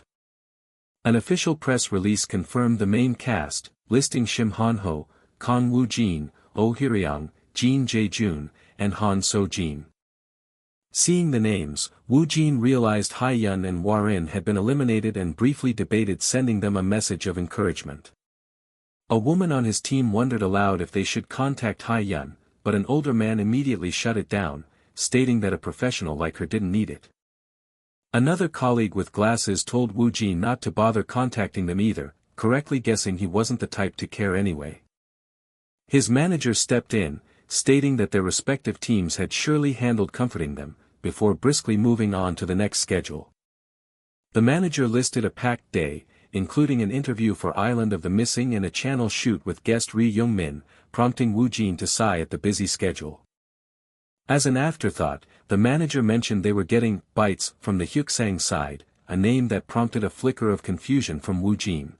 An official press release confirmed the main cast, listing Shim Han-ho, Kang Woojin, Oh Hyeryong, Jin Jae-jun, and Han So-jin. Seeing the names, Woojin realized Hae-yun and Hwa-rin had been eliminated and briefly debated sending them a message of encouragement. A woman on his team wondered aloud if they should contact Hae-yun, but an older man immediately shut it down, stating that a professional like her didn't need it. Another colleague with glasses told Woojin not to bother contacting them either, correctly guessing he wasn't the type to care anyway. His manager stepped in, stating that their respective teams had surely handled comforting them, before briskly moving on to the next schedule. The manager listed a packed day, including an interview for Island of the Missing and a channel shoot with guest Ri Young-min, prompting Woojin to sigh at the busy schedule. As an afterthought, the manager mentioned they were getting bites from the Hyuksang side, a name that prompted a flicker of confusion from Woojin.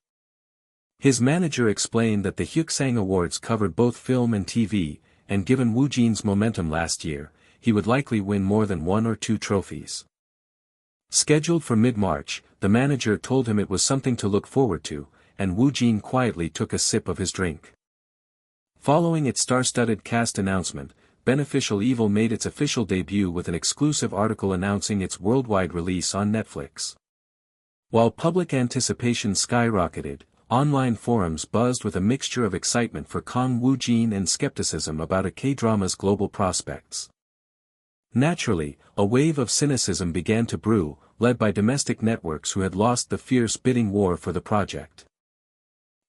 His manager explained that the Hyuksang Awards covered both film and TV, and given Woojin's momentum last year, he would likely win more than 1 or 2 trophies. Scheduled for mid-March, the manager told him it was something to look forward to, and Woojin quietly took a sip of his drink. Following its star-studded cast announcement, Beneficial Evil made its official debut with an exclusive article announcing its worldwide release on Netflix. While public anticipation skyrocketed, online forums buzzed with a mixture of excitement for Kang Woojin and skepticism about a K-drama's global prospects. Naturally, a wave of cynicism began to brew, led by domestic networks who had lost the fierce bidding war for the project.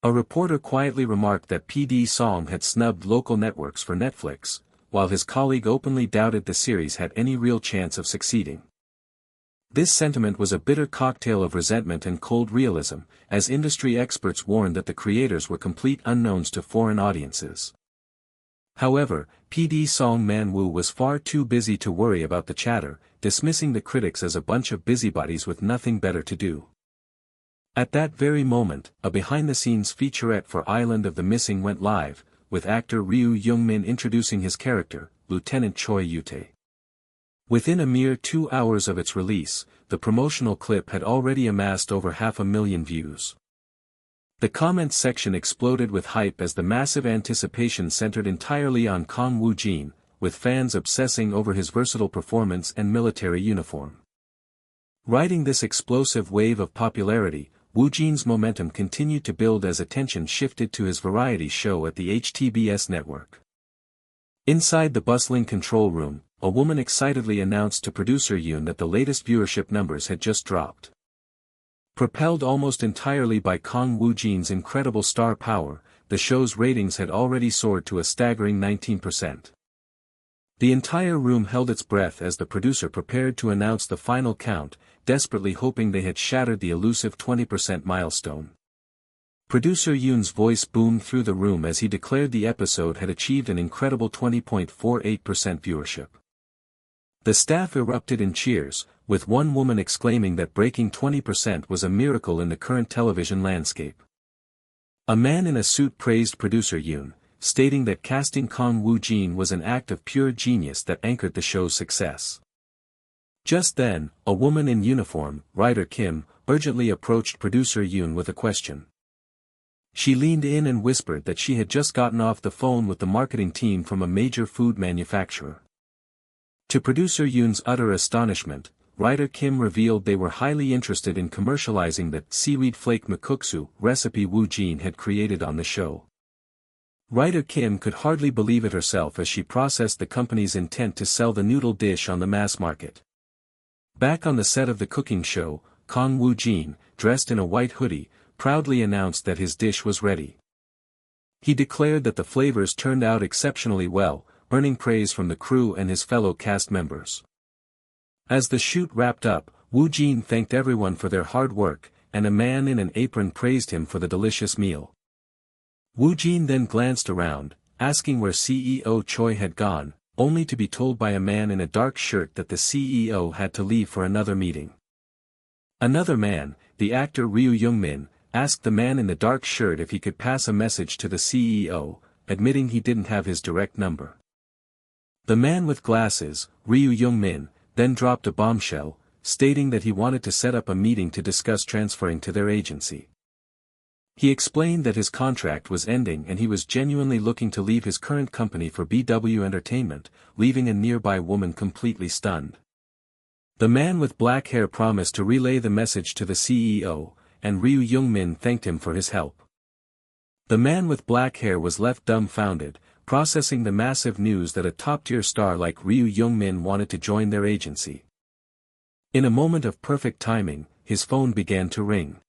A reporter quietly remarked that PD Song had snubbed local networks for Netflix, while his colleague openly doubted the series had any real chance of succeeding. This sentiment was a bitter cocktail of resentment and cold realism, as industry experts warned that the creators were complete unknowns to foreign audiences. However, PD Song Man-woo was far too busy to worry about the chatter, dismissing the critics as a bunch of busybodies with nothing better to do. At that very moment, a behind-the-scenes featurette for Island of the Missing went live, with actor Ryu Young-min introducing his character, Lieutenant Choi Yute. Within a mere 2 hours of its release, the promotional clip had already amassed over 500,000 views. The comments section exploded with hype as the massive anticipation centered entirely on Kang Woojin, with fans obsessing over his versatile performance and military uniform. Riding this explosive wave of popularity, Woojin's momentum continued to build as attention shifted to his variety show at the HTBS network. Inside the bustling control room, a woman excitedly announced to producer Yoon that the latest viewership numbers had just dropped. Propelled almost entirely by Kang Woojin's incredible star power, the show's ratings had already soared to a staggering 19%. The entire room held its breath as the producer prepared to announce the final count, desperately hoping they had shattered the elusive 20% milestone. Producer Yoon's voice boomed through the room as he declared the episode had achieved an incredible 20.48% viewership. The staff erupted in cheers, with one woman exclaiming that breaking 20% was a miracle in the current television landscape. A man in a suit praised producer Yoon, stating that casting Kang Woojin was an act of pure genius that anchored the show's success. Just then, a woman in uniform, writer Kim, urgently approached producer Yoon with a question. She leaned in and whispered that she had just gotten off the phone with the marketing team from a major food manufacturer. To producer Yoon's utter astonishment, writer Kim revealed they were highly interested in commercializing the seaweed flake makuksu recipe Woojin had created on the show. Writer Kim could hardly believe it herself as she processed the company's intent to sell the noodle dish on the mass market. Back on the set of the cooking show, Kang Woojin, dressed in a white hoodie, proudly announced that his dish was ready. He declared that the flavors turned out exceptionally well, earning praise from the crew and his fellow cast members. As the shoot wrapped up, Woojin thanked everyone for their hard work, and a man in an apron praised him for the delicious meal. Woojin then glanced around, asking where CEO Choi had gone, only to be told by a man in a dark shirt that the CEO had to leave for another meeting. Another man, the actor Ryu Young-min, asked the man in the dark shirt if he could pass a message to the CEO, admitting he didn't have his direct number. The man with glasses, Ryu Young-min, then dropped a bombshell, stating that he wanted to set up a meeting to discuss transferring to their agency. He explained that his contract was ending and he was genuinely looking to leave his current company for BW Entertainment, leaving a nearby woman completely stunned. The man with black hair promised to relay the message to the CEO, and Ryu Young-min thanked him for his help. The man with black hair was left dumbfounded, processing the massive news that a top-tier star like Ryu Young-min wanted to join their agency. In a moment of perfect timing, his phone began to ring.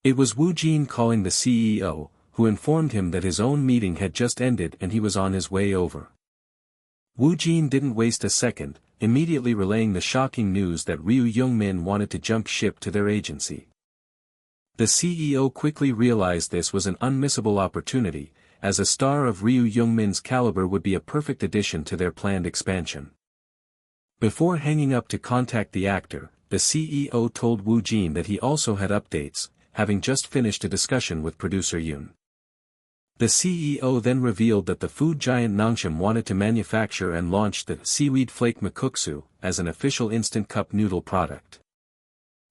It was Woojin calling the CEO, who informed him that his own meeting had just ended and he was on his way over. Woojin didn't waste a second, immediately relaying the shocking news that Ryu Young-min wanted to jump ship to their agency. The CEO quickly realized this was an unmissable opportunity, as a star of Ryu Young-min's caliber would be a perfect addition to their planned expansion. Before hanging up to contact the actor, the CEO told Woojin that he also had updates, having just finished a discussion with producer Yoon. The CEO then revealed that the food giant Nongshim wanted to manufacture and launch the seaweed flake makuksu as an official instant cup noodle product.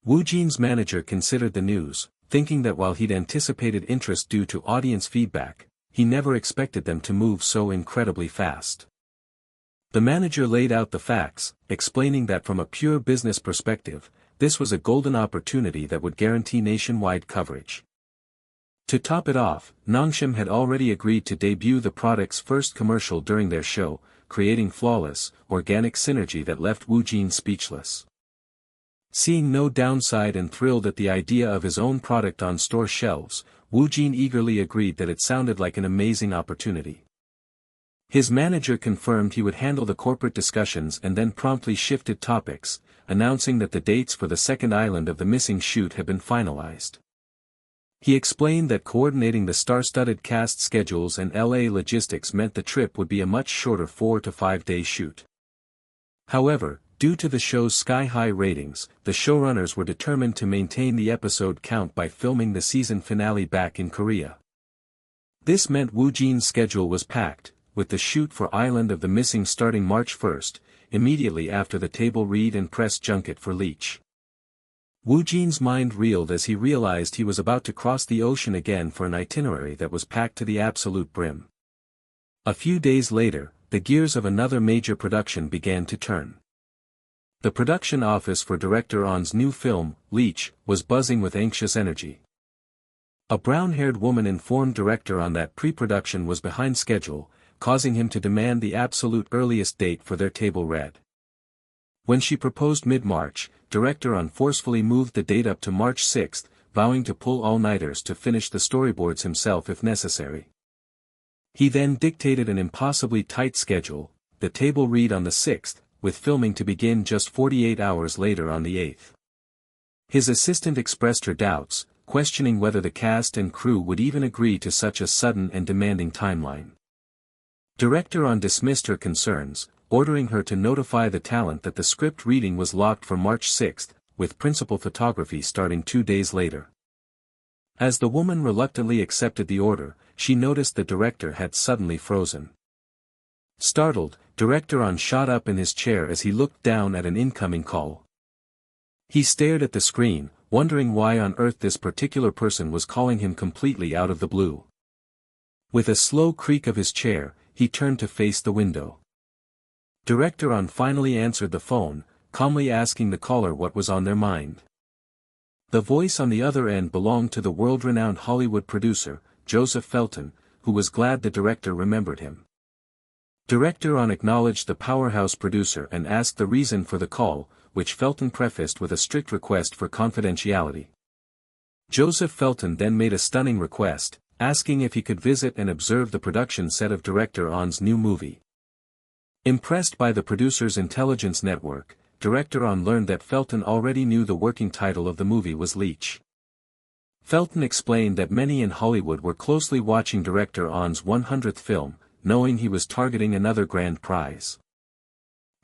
Woojin's manager considered the news, thinking that while he'd anticipated interest due to audience feedback, he never expected them to move so incredibly fast. The manager laid out the facts, explaining that from a pure business perspective, this was a golden opportunity that would guarantee nationwide coverage. To top it off, Nongshim had already agreed to debut the product's first commercial during their show, creating flawless, organic synergy that left Woojin speechless. Seeing no downside and thrilled at the idea of his own product on store shelves, Woojin eagerly agreed that it sounded like an amazing opportunity. His manager confirmed he would handle the corporate discussions and then promptly shifted topics, announcing that the dates for the second island of the missing shoot had been finalized. He explained that coordinating the star-studded cast schedules and LA logistics meant the trip would be a much shorter 4 to 5 day shoot. However, due to the show's sky-high ratings, the showrunners were determined to maintain the episode count by filming the season finale back in Korea. This meant Woojin's schedule was packed, with the shoot for Island of the Missing starting March 1st, immediately after the table read and press junket for Leech. Woojin's mind reeled as he realized he was about to cross the ocean again for an itinerary that was packed to the absolute brim. A few days later, the gears of another major production began to turn. The production office for director On's new film, Leech, was buzzing with anxious energy. A brown-haired woman informed director On that pre-production was behind schedule, causing him to demand the absolute earliest date for their table read. When she proposed mid-March, director On forcefully moved the date up to March 6, vowing to pull all-nighters to finish the storyboards himself if necessary. He then dictated an impossibly tight schedule, the table read on the 6th, with filming to begin just 48 hours later on the 8th. His assistant expressed her doubts, questioning whether the cast and crew would even agree to such a sudden and demanding timeline. Director On dismissed her concerns, ordering her to notify the talent that the script reading was locked for March 6, with principal photography starting 2 days later. As the woman reluctantly accepted the order, she noticed the director had suddenly frozen. Startled, director On shot up in his chair as he looked down at an incoming call. He stared at the screen, wondering why on earth this particular person was calling him completely out of the blue. With a slow creak of his chair, he turned to face the window. Director On finally answered the phone, calmly asking the caller what was on their mind. The voice on the other end belonged to the world-renowned Hollywood producer, Joseph Felton, who was glad the director remembered him. Director On acknowledged the powerhouse producer and asked the reason for the call, which Felton prefaced with a strict request for confidentiality. Joseph Felton then made a stunning request, asking if he could visit and observe the production set of Director On's new movie. Impressed by the producer's intelligence network, Director On learned that Felton already knew the working title of the movie was Leech. Felton explained that many in Hollywood were closely watching Director On's 100th film, knowing he was targeting another grand prize.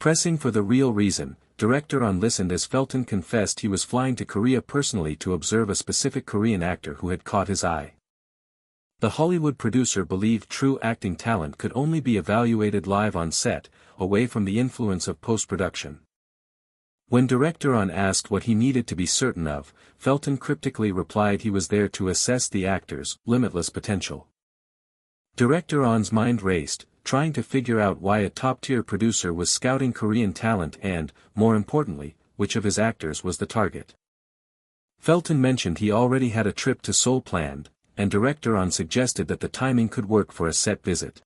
Pressing for the real reason, Director On listened as Felton confessed he was flying to Korea personally to observe a specific Korean actor who had caught his eye. The Hollywood producer believed true acting talent could only be evaluated live on set, away from the influence of post-production. When Director On asked what he needed to be certain of, Felton cryptically replied he was there to assess the actor's limitless potential. Director On's mind raced, trying to figure out why a top-tier producer was scouting Korean talent and, more importantly, which of his actors was the target. Felton mentioned he already had a trip to Seoul planned, and Director On suggested that the timing could work for a set visit.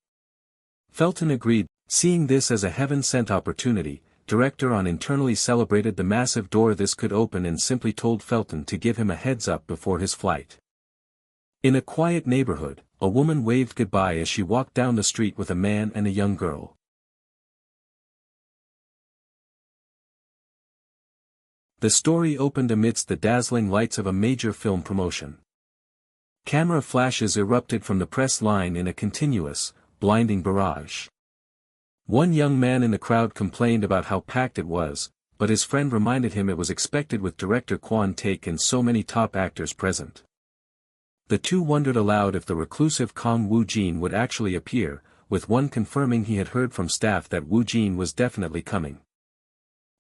Felton agreed, seeing this as a heaven-sent opportunity. Director On internally celebrated the massive door this could open and simply told Felton to give him a heads-up before his flight. In a quiet neighborhood, a woman waved goodbye as she walked down the street with a man and a young girl. The story opened amidst the dazzling lights of a major film promotion. Camera flashes erupted from the press line in a continuous, blinding barrage. One young man in the crowd complained about how packed it was, but his friend reminded him it was expected with director Kwon Taek and so many top actors present. The two wondered aloud if the reclusive Kang Woojin would actually appear, with one confirming he had heard from staff that Woojin was definitely coming.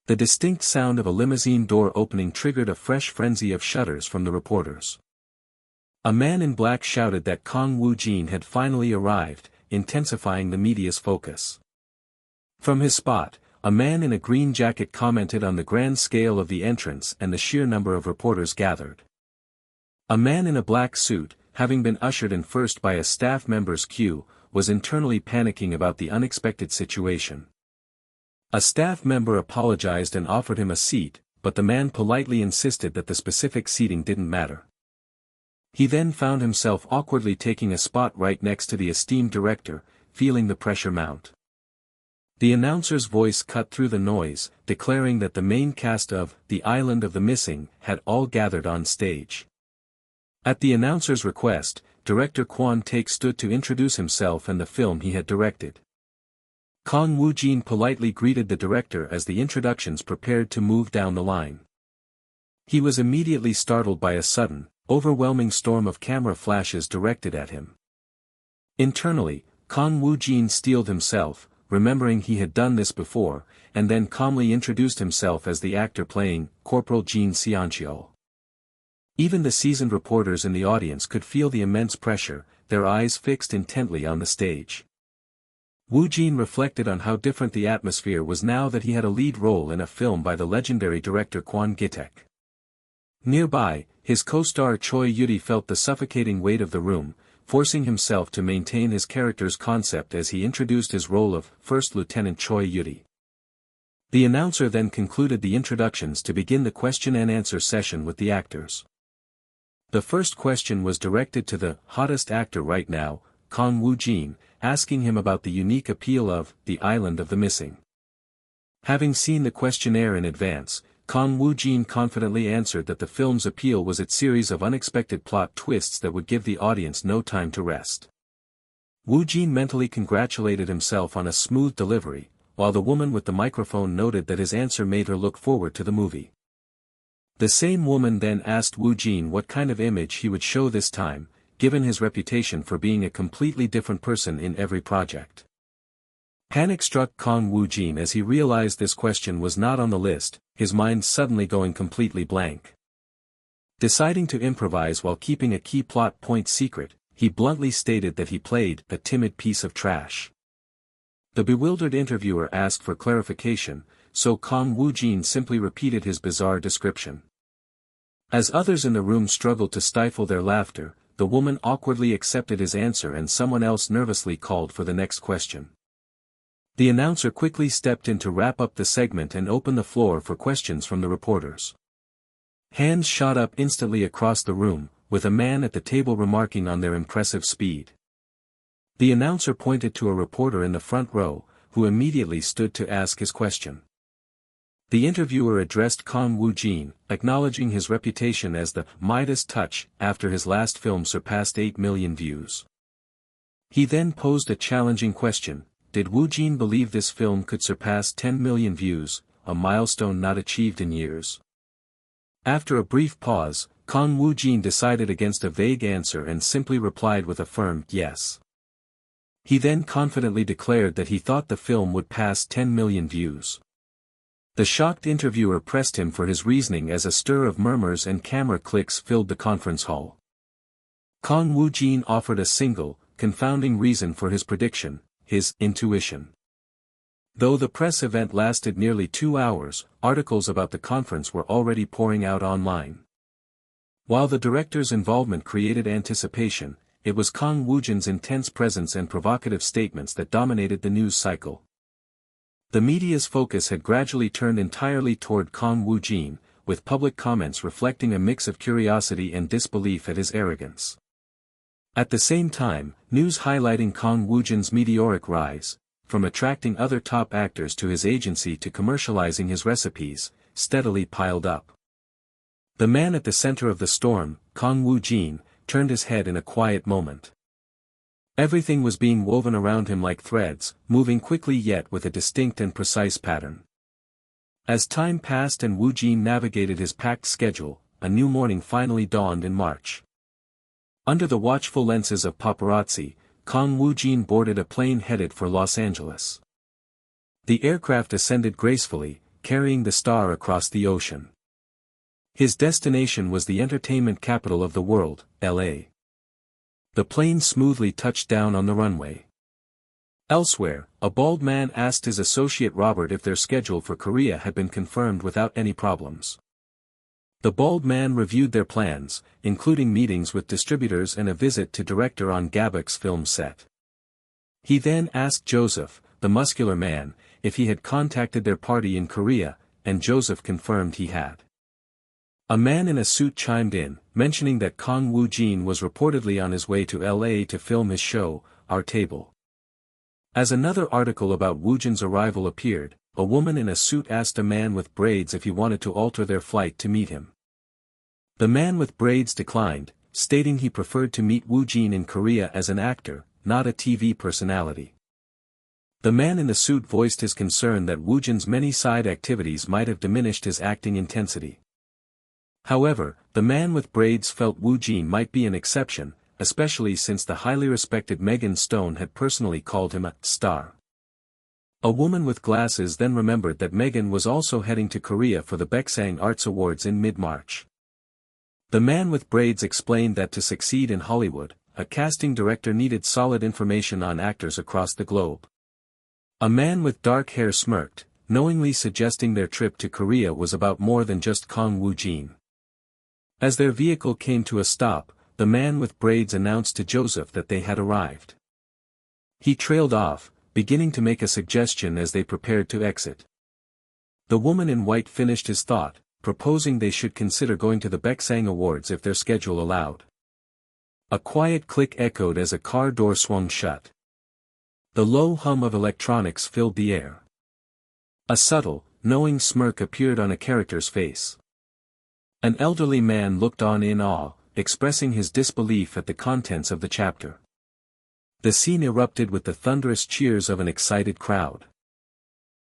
The distinct sound of a limousine door opening triggered a fresh frenzy of shudders from the reporters. A man in black shouted that Kang Woojin had finally arrived, intensifying the media's focus. From his spot, a man in a green jacket commented on the grand scale of the entrance and the sheer number of reporters gathered. A man in a black suit, having been ushered in first by a staff member's queue, was internally panicking about the unexpected situation. A staff member apologized and offered him a seat, but the man politely insisted that the specific seating didn't matter. He then found himself awkwardly taking a spot right next to the esteemed director, feeling the pressure mount. The announcer's voice cut through the noise, declaring that the main cast of The Island of the Missing had all gathered on stage. At the announcer's request, director Kwon Taek stood to introduce himself and the film he had directed. Kang Woojin politely greeted the director as the introductions prepared to move down the line. He was immediately startled by a sudden, overwhelming storm of camera flashes directed at him. Internally, Kang Woojin steeled himself, remembering he had done this before, and then calmly introduced himself as the actor playing Corporal Jin Seoncheol. Even the seasoned reporters in the audience could feel the immense pressure, their eyes fixed intently on the stage. Woojin reflected on how different the atmosphere was now that he had a lead role in a film by the legendary director Kwon Gi-taek. Nearby, his co-star Choi Yuri felt the suffocating weight of the room, forcing himself to maintain his character's concept as he introduced his role of First Lieutenant Choi Yuri. The announcer then concluded the introductions to begin the question and answer session with the actors. The first question was directed to the hottest actor right now, Kang Woojin, asking him about the unique appeal of The Island of the Missing. Having seen the questionnaire in advance, Kang Woojin confidently answered that the film's appeal was its series of unexpected plot twists that would give the audience no time to rest. Woojin mentally congratulated himself on a smooth delivery, while the woman with the microphone noted that his answer made her look forward to the movie. The same woman then asked Woojin what kind of image he would show this time, given his reputation for being a completely different person in every project. Panic struck Kang Woojin as he realized this question was not on the list, his mind suddenly going completely blank. Deciding to improvise while keeping a key plot point secret, he bluntly stated that he played a timid piece of trash. The bewildered interviewer asked for clarification, so Kang Woojin simply repeated his bizarre description. As others in the room struggled to stifle their laughter, the woman awkwardly accepted his answer and someone else nervously called for the next question. The announcer quickly stepped in to wrap up the segment and open the floor for questions from the reporters. Hands shot up instantly across the room, with a man at the table remarking on their impressive speed. The announcer pointed to a reporter in the front row, who immediately stood to ask his question. The interviewer addressed Kang Woojin, acknowledging his reputation as the Midas touch after his last film surpassed 8 million views. He then posed a challenging question: did Woojin believe this film could surpass 10 million views, a milestone not achieved in years? After a brief pause, Kang Woojin decided against a vague answer and simply replied with a firm yes. He then confidently declared that he thought the film would pass 10 million views. The shocked interviewer pressed him for his reasoning as a stir of murmurs and camera clicks filled the conference hall. Kang Woojin offered a single, confounding reason for his prediction: his intuition. Though the press event lasted nearly 2 hours, articles about the conference were already pouring out online. While the director's involvement created anticipation, it was Kang Woojin's intense presence and provocative statements that dominated the news cycle. The media's focus had gradually turned entirely toward Kang Woojin, with public comments reflecting a mix of curiosity and disbelief at his arrogance. At the same time, news highlighting Kang Woojin's meteoric rise, from attracting other top actors to his agency to commercializing his recipes, steadily piled up. The man at the center of the storm, Kang Woojin, turned his head in a quiet moment. Everything was being woven around him like threads, moving quickly yet with a distinct and precise pattern. As time passed and Woojin navigated his packed schedule, a new morning finally dawned in March. Under the watchful lenses of paparazzi, Kang Woojin boarded a plane headed for Los Angeles. The aircraft ascended gracefully, carrying the star across the ocean. His destination was the entertainment capital of the world, LA. The plane smoothly touched down on the runway. Elsewhere, a bald man asked his associate Robert if their schedule for Korea had been confirmed without any problems. The bald man reviewed their plans, including meetings with distributors and a visit to director on Gabok's film set. He then asked Joseph, the muscular man, if he had contacted their party in Korea, and Joseph confirmed he had. A man in a suit chimed in, mentioning that Kang Woojin was reportedly on his way to LA to film his show, Our Table. As another article about Woojin's arrival appeared, a woman in a suit asked a man with braids if he wanted to alter their flight to meet him. The man with braids declined, stating he preferred to meet Woojin in Korea as an actor, not a TV personality. The man in the suit voiced his concern that Woojin's many side activities might have diminished his acting intensity. However, the man with braids felt Woojin might be an exception, especially since the highly respected Megan Stone had personally called him a star. A woman with glasses then remembered that Megan was also heading to Korea for the Baeksang Arts Awards in mid-March. The man with braids explained that to succeed in Hollywood, a casting director needed solid information on actors across the globe. A man with dark hair smirked, knowingly suggesting their trip to Korea was about more than just Kang Woojin. As their vehicle came to a stop, the man with braids announced to Joseph that they had arrived. He trailed off, beginning to make a suggestion as they prepared to exit. The woman in white finished his thought, proposing they should consider going to the Baeksang Awards if their schedule allowed. A quiet click echoed as a car door swung shut. The low hum of electronics filled the air. A subtle, knowing smirk appeared on a character's face. An elderly man looked on in awe, expressing his disbelief at the contents of the chapter. The scene erupted with the thunderous cheers of an excited crowd.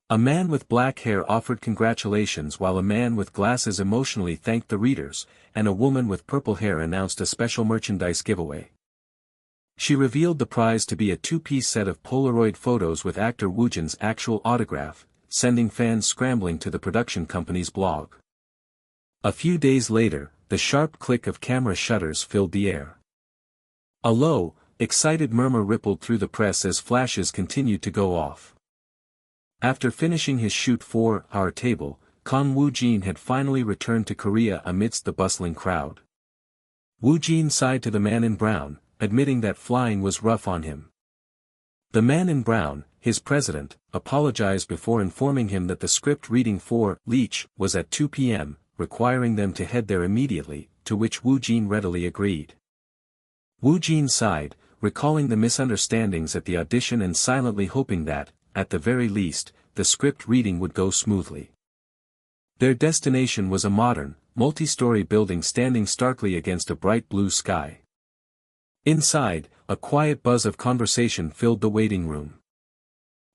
A man with black hair offered congratulations while a man with glasses emotionally thanked the readers, and a woman with purple hair announced a special merchandise giveaway. She revealed the prize to be a two-piece set of Polaroid photos with actor Woojin's actual autograph, sending fans scrambling to the production company's blog. A few days later, the sharp click of camera shutters filled the air. A low, excited murmur rippled through the press as flashes continued to go off. After finishing his shoot for Our Table, Kang Woojin had finally returned to Korea amidst the bustling crowd. Woojin sighed to the man in brown, admitting that flying was rough on him. The man in brown, his president, apologized before informing him that the script reading for Leech was at 2 p.m., requiring them to head there immediately, to which Woojin readily agreed. Woojin sighed, recalling the misunderstandings at the audition and silently hoping that, at the very least, the script reading would go smoothly. Their destination was a modern, multi-story building standing starkly against a bright blue sky. Inside, a quiet buzz of conversation filled the waiting room.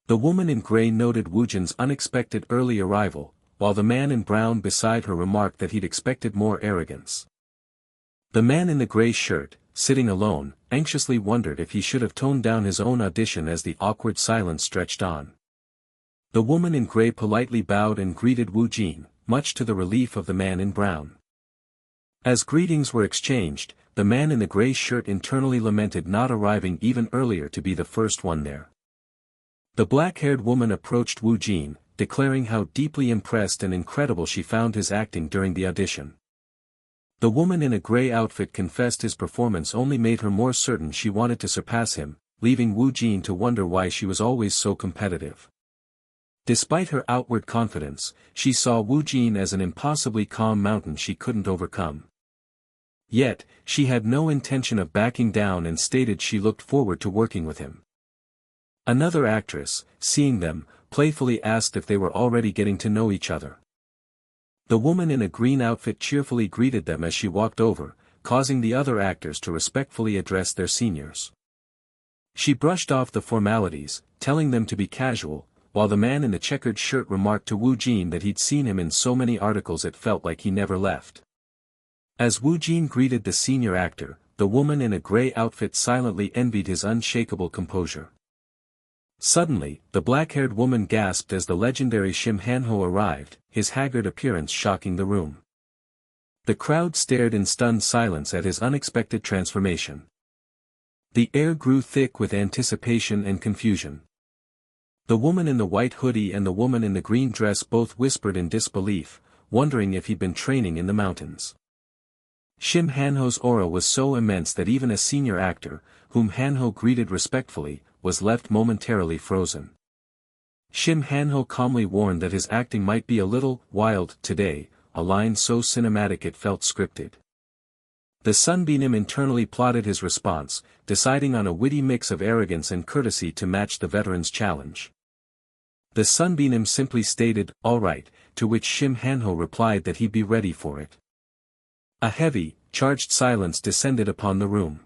The woman in gray noted Woojin's unexpected early arrival, while the man in brown beside her remarked that he'd expected more arrogance. The man in the gray shirt, sitting alone, anxiously wondered if he should have toned down his own audition as the awkward silence stretched on. The woman in gray politely bowed and greeted Woojin, much to the relief of the man in brown. As greetings were exchanged, the man in the gray shirt internally lamented not arriving even earlier to be the first one there. The black-haired woman approached Woojin, declaring how deeply impressed and incredible she found his acting during the audition. The woman in a gray outfit confessed his performance only made her more certain she wanted to surpass him, leaving Woojin to wonder why she was always so competitive. Despite her outward confidence, she saw Woojin as an impossibly calm mountain she couldn't overcome. Yet, she had no intention of backing down and stated she looked forward to working with him. Another actress, seeing them, playfully asked if they were already getting to know each other. The woman in a green outfit cheerfully greeted them as she walked over, causing the other actors to respectfully address their seniors. She brushed off the formalities, telling them to be casual, while the man in the checkered shirt remarked to Woojin that he'd seen him in so many articles it felt like he never left. As Woojin greeted the senior actor, the woman in a gray outfit silently envied his unshakable composure. Suddenly, the black-haired woman gasped as the legendary Shim Hanho arrived, his haggard appearance shocking the room. The crowd stared in stunned silence at his unexpected transformation. The air grew thick with anticipation and confusion. The woman in the white hoodie and the woman in the green dress both whispered in disbelief, wondering if he'd been training in the mountains. Shim Hanho's aura was so immense that even a senior actor, whom Hanho greeted respectfully, was left momentarily frozen. Shim Hanho calmly warned that his acting might be a little wild today, a line so cinematic it felt scripted. The Sunbeam internally plotted his response, deciding on a witty mix of arrogance and courtesy to match the veteran's challenge. The Sunbeam simply stated, "All right," to which Shim Hanho replied that he'd be ready for it. A heavy, charged silence descended upon the room.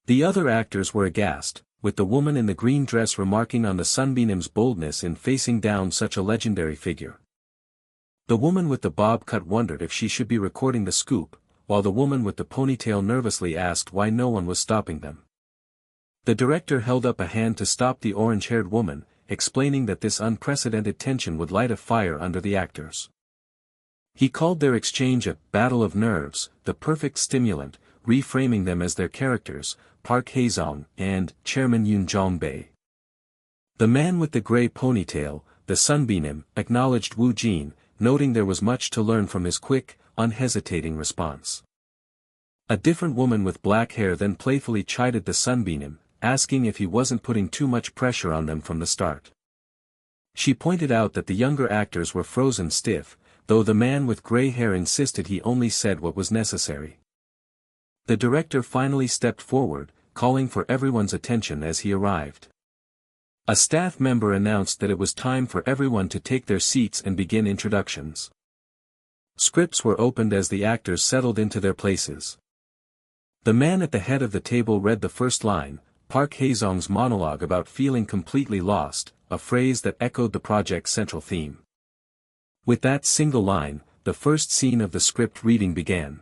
The other actors were aghast, with the woman in the green dress remarking on the Sunbeam's boldness in facing down such a legendary figure. The woman with the bob cut wondered if she should be recording the scoop, while the woman with the ponytail nervously asked why no one was stopping them. The director held up a hand to stop the orange-haired woman, explaining that this unprecedented tension would light a fire under the actors. He called their exchange a battle of nerves, the perfect stimulant, reframing them as their characters, Park Hae-sung and Chairman Yoon Jong-bae. The man with the gray ponytail, the Sunbeam, acknowledged Woojin, noting there was much to learn from his quick, unhesitating response. A different woman with black hair then playfully chided the Sunbeam, asking if he wasn't putting too much pressure on them from the start. She pointed out that the younger actors were frozen stiff, though the man with gray hair insisted he only said what was necessary. The director finally stepped forward, calling for everyone's attention as he arrived. A staff member announced that it was time for everyone to take their seats and begin introductions. Scripts were opened as the actors settled into their places. The man at the head of the table read the first line, Park Hae-sung's monologue about feeling completely lost, a phrase that echoed the project's central theme. With that single line, the first scene of the script reading began.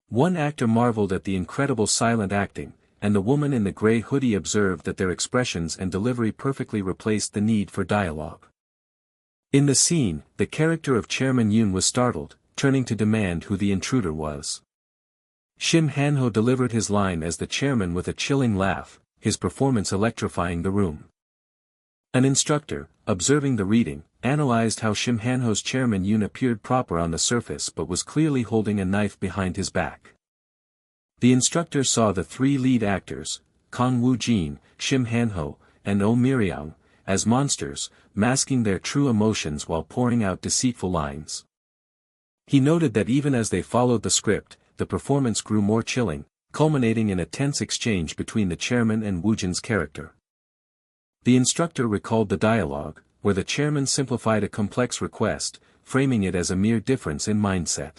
One actor marveled at the incredible silent acting, and the woman in the gray hoodie observed that their expressions and delivery perfectly replaced the need for dialogue. In the scene, the character of Chairman Yoon was startled, turning to demand who the intruder was. Shim Hanho delivered his line as the chairman with a chilling laugh, his performance electrifying the room. An instructor, observing the reading, analyzed how Shim Hanho's Chairman Yoon appeared proper on the surface but was clearly holding a knife behind his back. The instructor saw the three lead actors, Kang Woojin, Shim Hanho, and Oh Myeong, as monsters, masking their true emotions while pouring out deceitful lines. He noted that even as they followed the script, the performance grew more chilling, culminating in a tense exchange between the chairman and Woojin's character. The instructor recalled the dialogue, where the chairman simplified a complex request, framing it as a mere difference in mindset.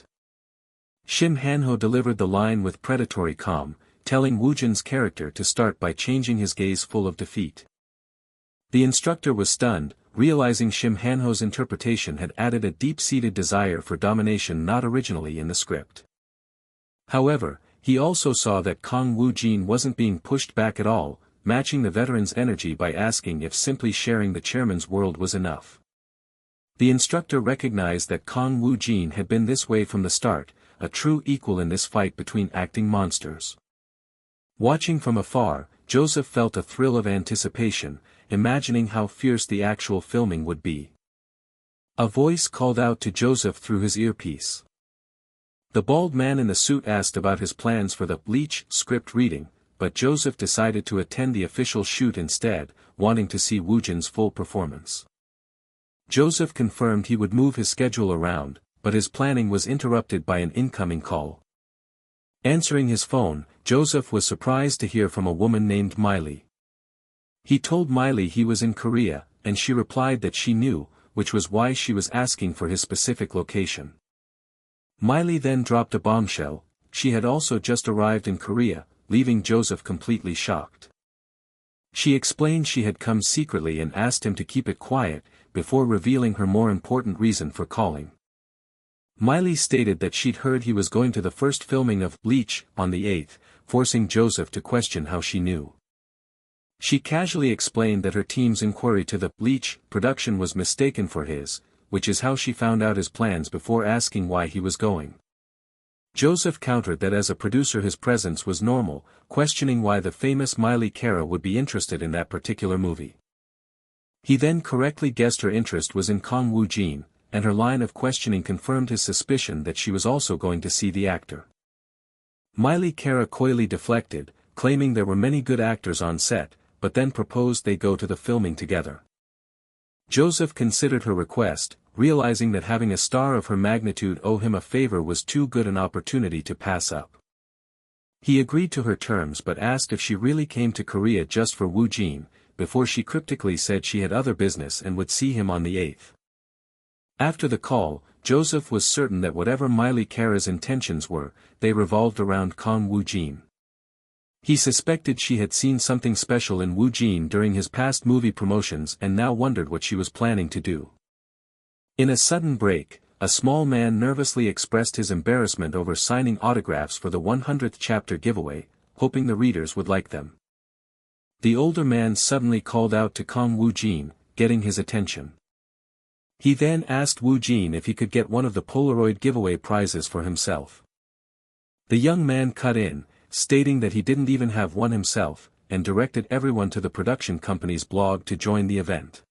Shim Hanho delivered the line with predatory calm, telling Woojin's character to start by changing his gaze full of defeat. The instructor was stunned, realizing Shim Hanho's interpretation had added a deep-seated desire for domination not originally in the script. However, he also saw that Kang Woojin wasn't being pushed back at all, matching the veteran's energy by asking if simply sharing the chairman's world was enough. The instructor recognized that Kang Woojin had been this way from the start, a true equal in this fight between acting monsters. Watching from afar, Joseph felt a thrill of anticipation, imagining how fierce the actual filming would be. A voice called out to Joseph through his earpiece. The bald man in the suit asked about his plans for the Bleach script reading, but Joseph decided to attend the official shoot instead, wanting to see Woojin's full performance. Joseph confirmed he would move his schedule around, but his planning was interrupted by an incoming call. Answering his phone, Joseph was surprised to hear from a woman named Miley. He told Miley he was in Korea, and she replied that she knew, which was why she was asking for his specific location. Miley then dropped a bombshell: she had also just arrived in Korea, leaving Joseph completely shocked. She explained she had come secretly and asked him to keep it quiet, before revealing her more important reason for calling. Miley stated that she'd heard he was going to the first filming of Bleach on the 8th, forcing Joseph to question how she knew. She casually explained that her team's inquiry to the Bleach production was mistaken for his, which is how she found out his plans before asking why he was going. Joseph countered that as a producer his presence was normal, questioning why the famous Miley Cara would be interested in that particular movie. He then correctly guessed her interest was in Kang Woojin, and her line of questioning confirmed his suspicion that she was also going to see the actor. Miley Cara coyly deflected, claiming there were many good actors on set, but then proposed they go to the filming together. Joseph considered her request, realizing that having a star of her magnitude owe him a favor was too good an opportunity to pass up. He agreed to her terms but asked if she really came to Korea just for Woojin, before she cryptically said she had other business and would see him on the 8th. After the call, Joseph was certain that whatever Miley Cara's intentions were, they revolved around Kang Woojin. He suspected she had seen something special in Woojin during his past movie promotions and now wondered what she was planning to do. In a sudden break, a small man nervously expressed his embarrassment over signing autographs for the 100th chapter giveaway, hoping the readers would like them. The older man suddenly called out to Kang Woojin, getting his attention. He then asked Woojin if he could get one of the Polaroid giveaway prizes for himself. The young man cut in, stating that he didn't even have one himself, and directed everyone to the production company's blog to join the event.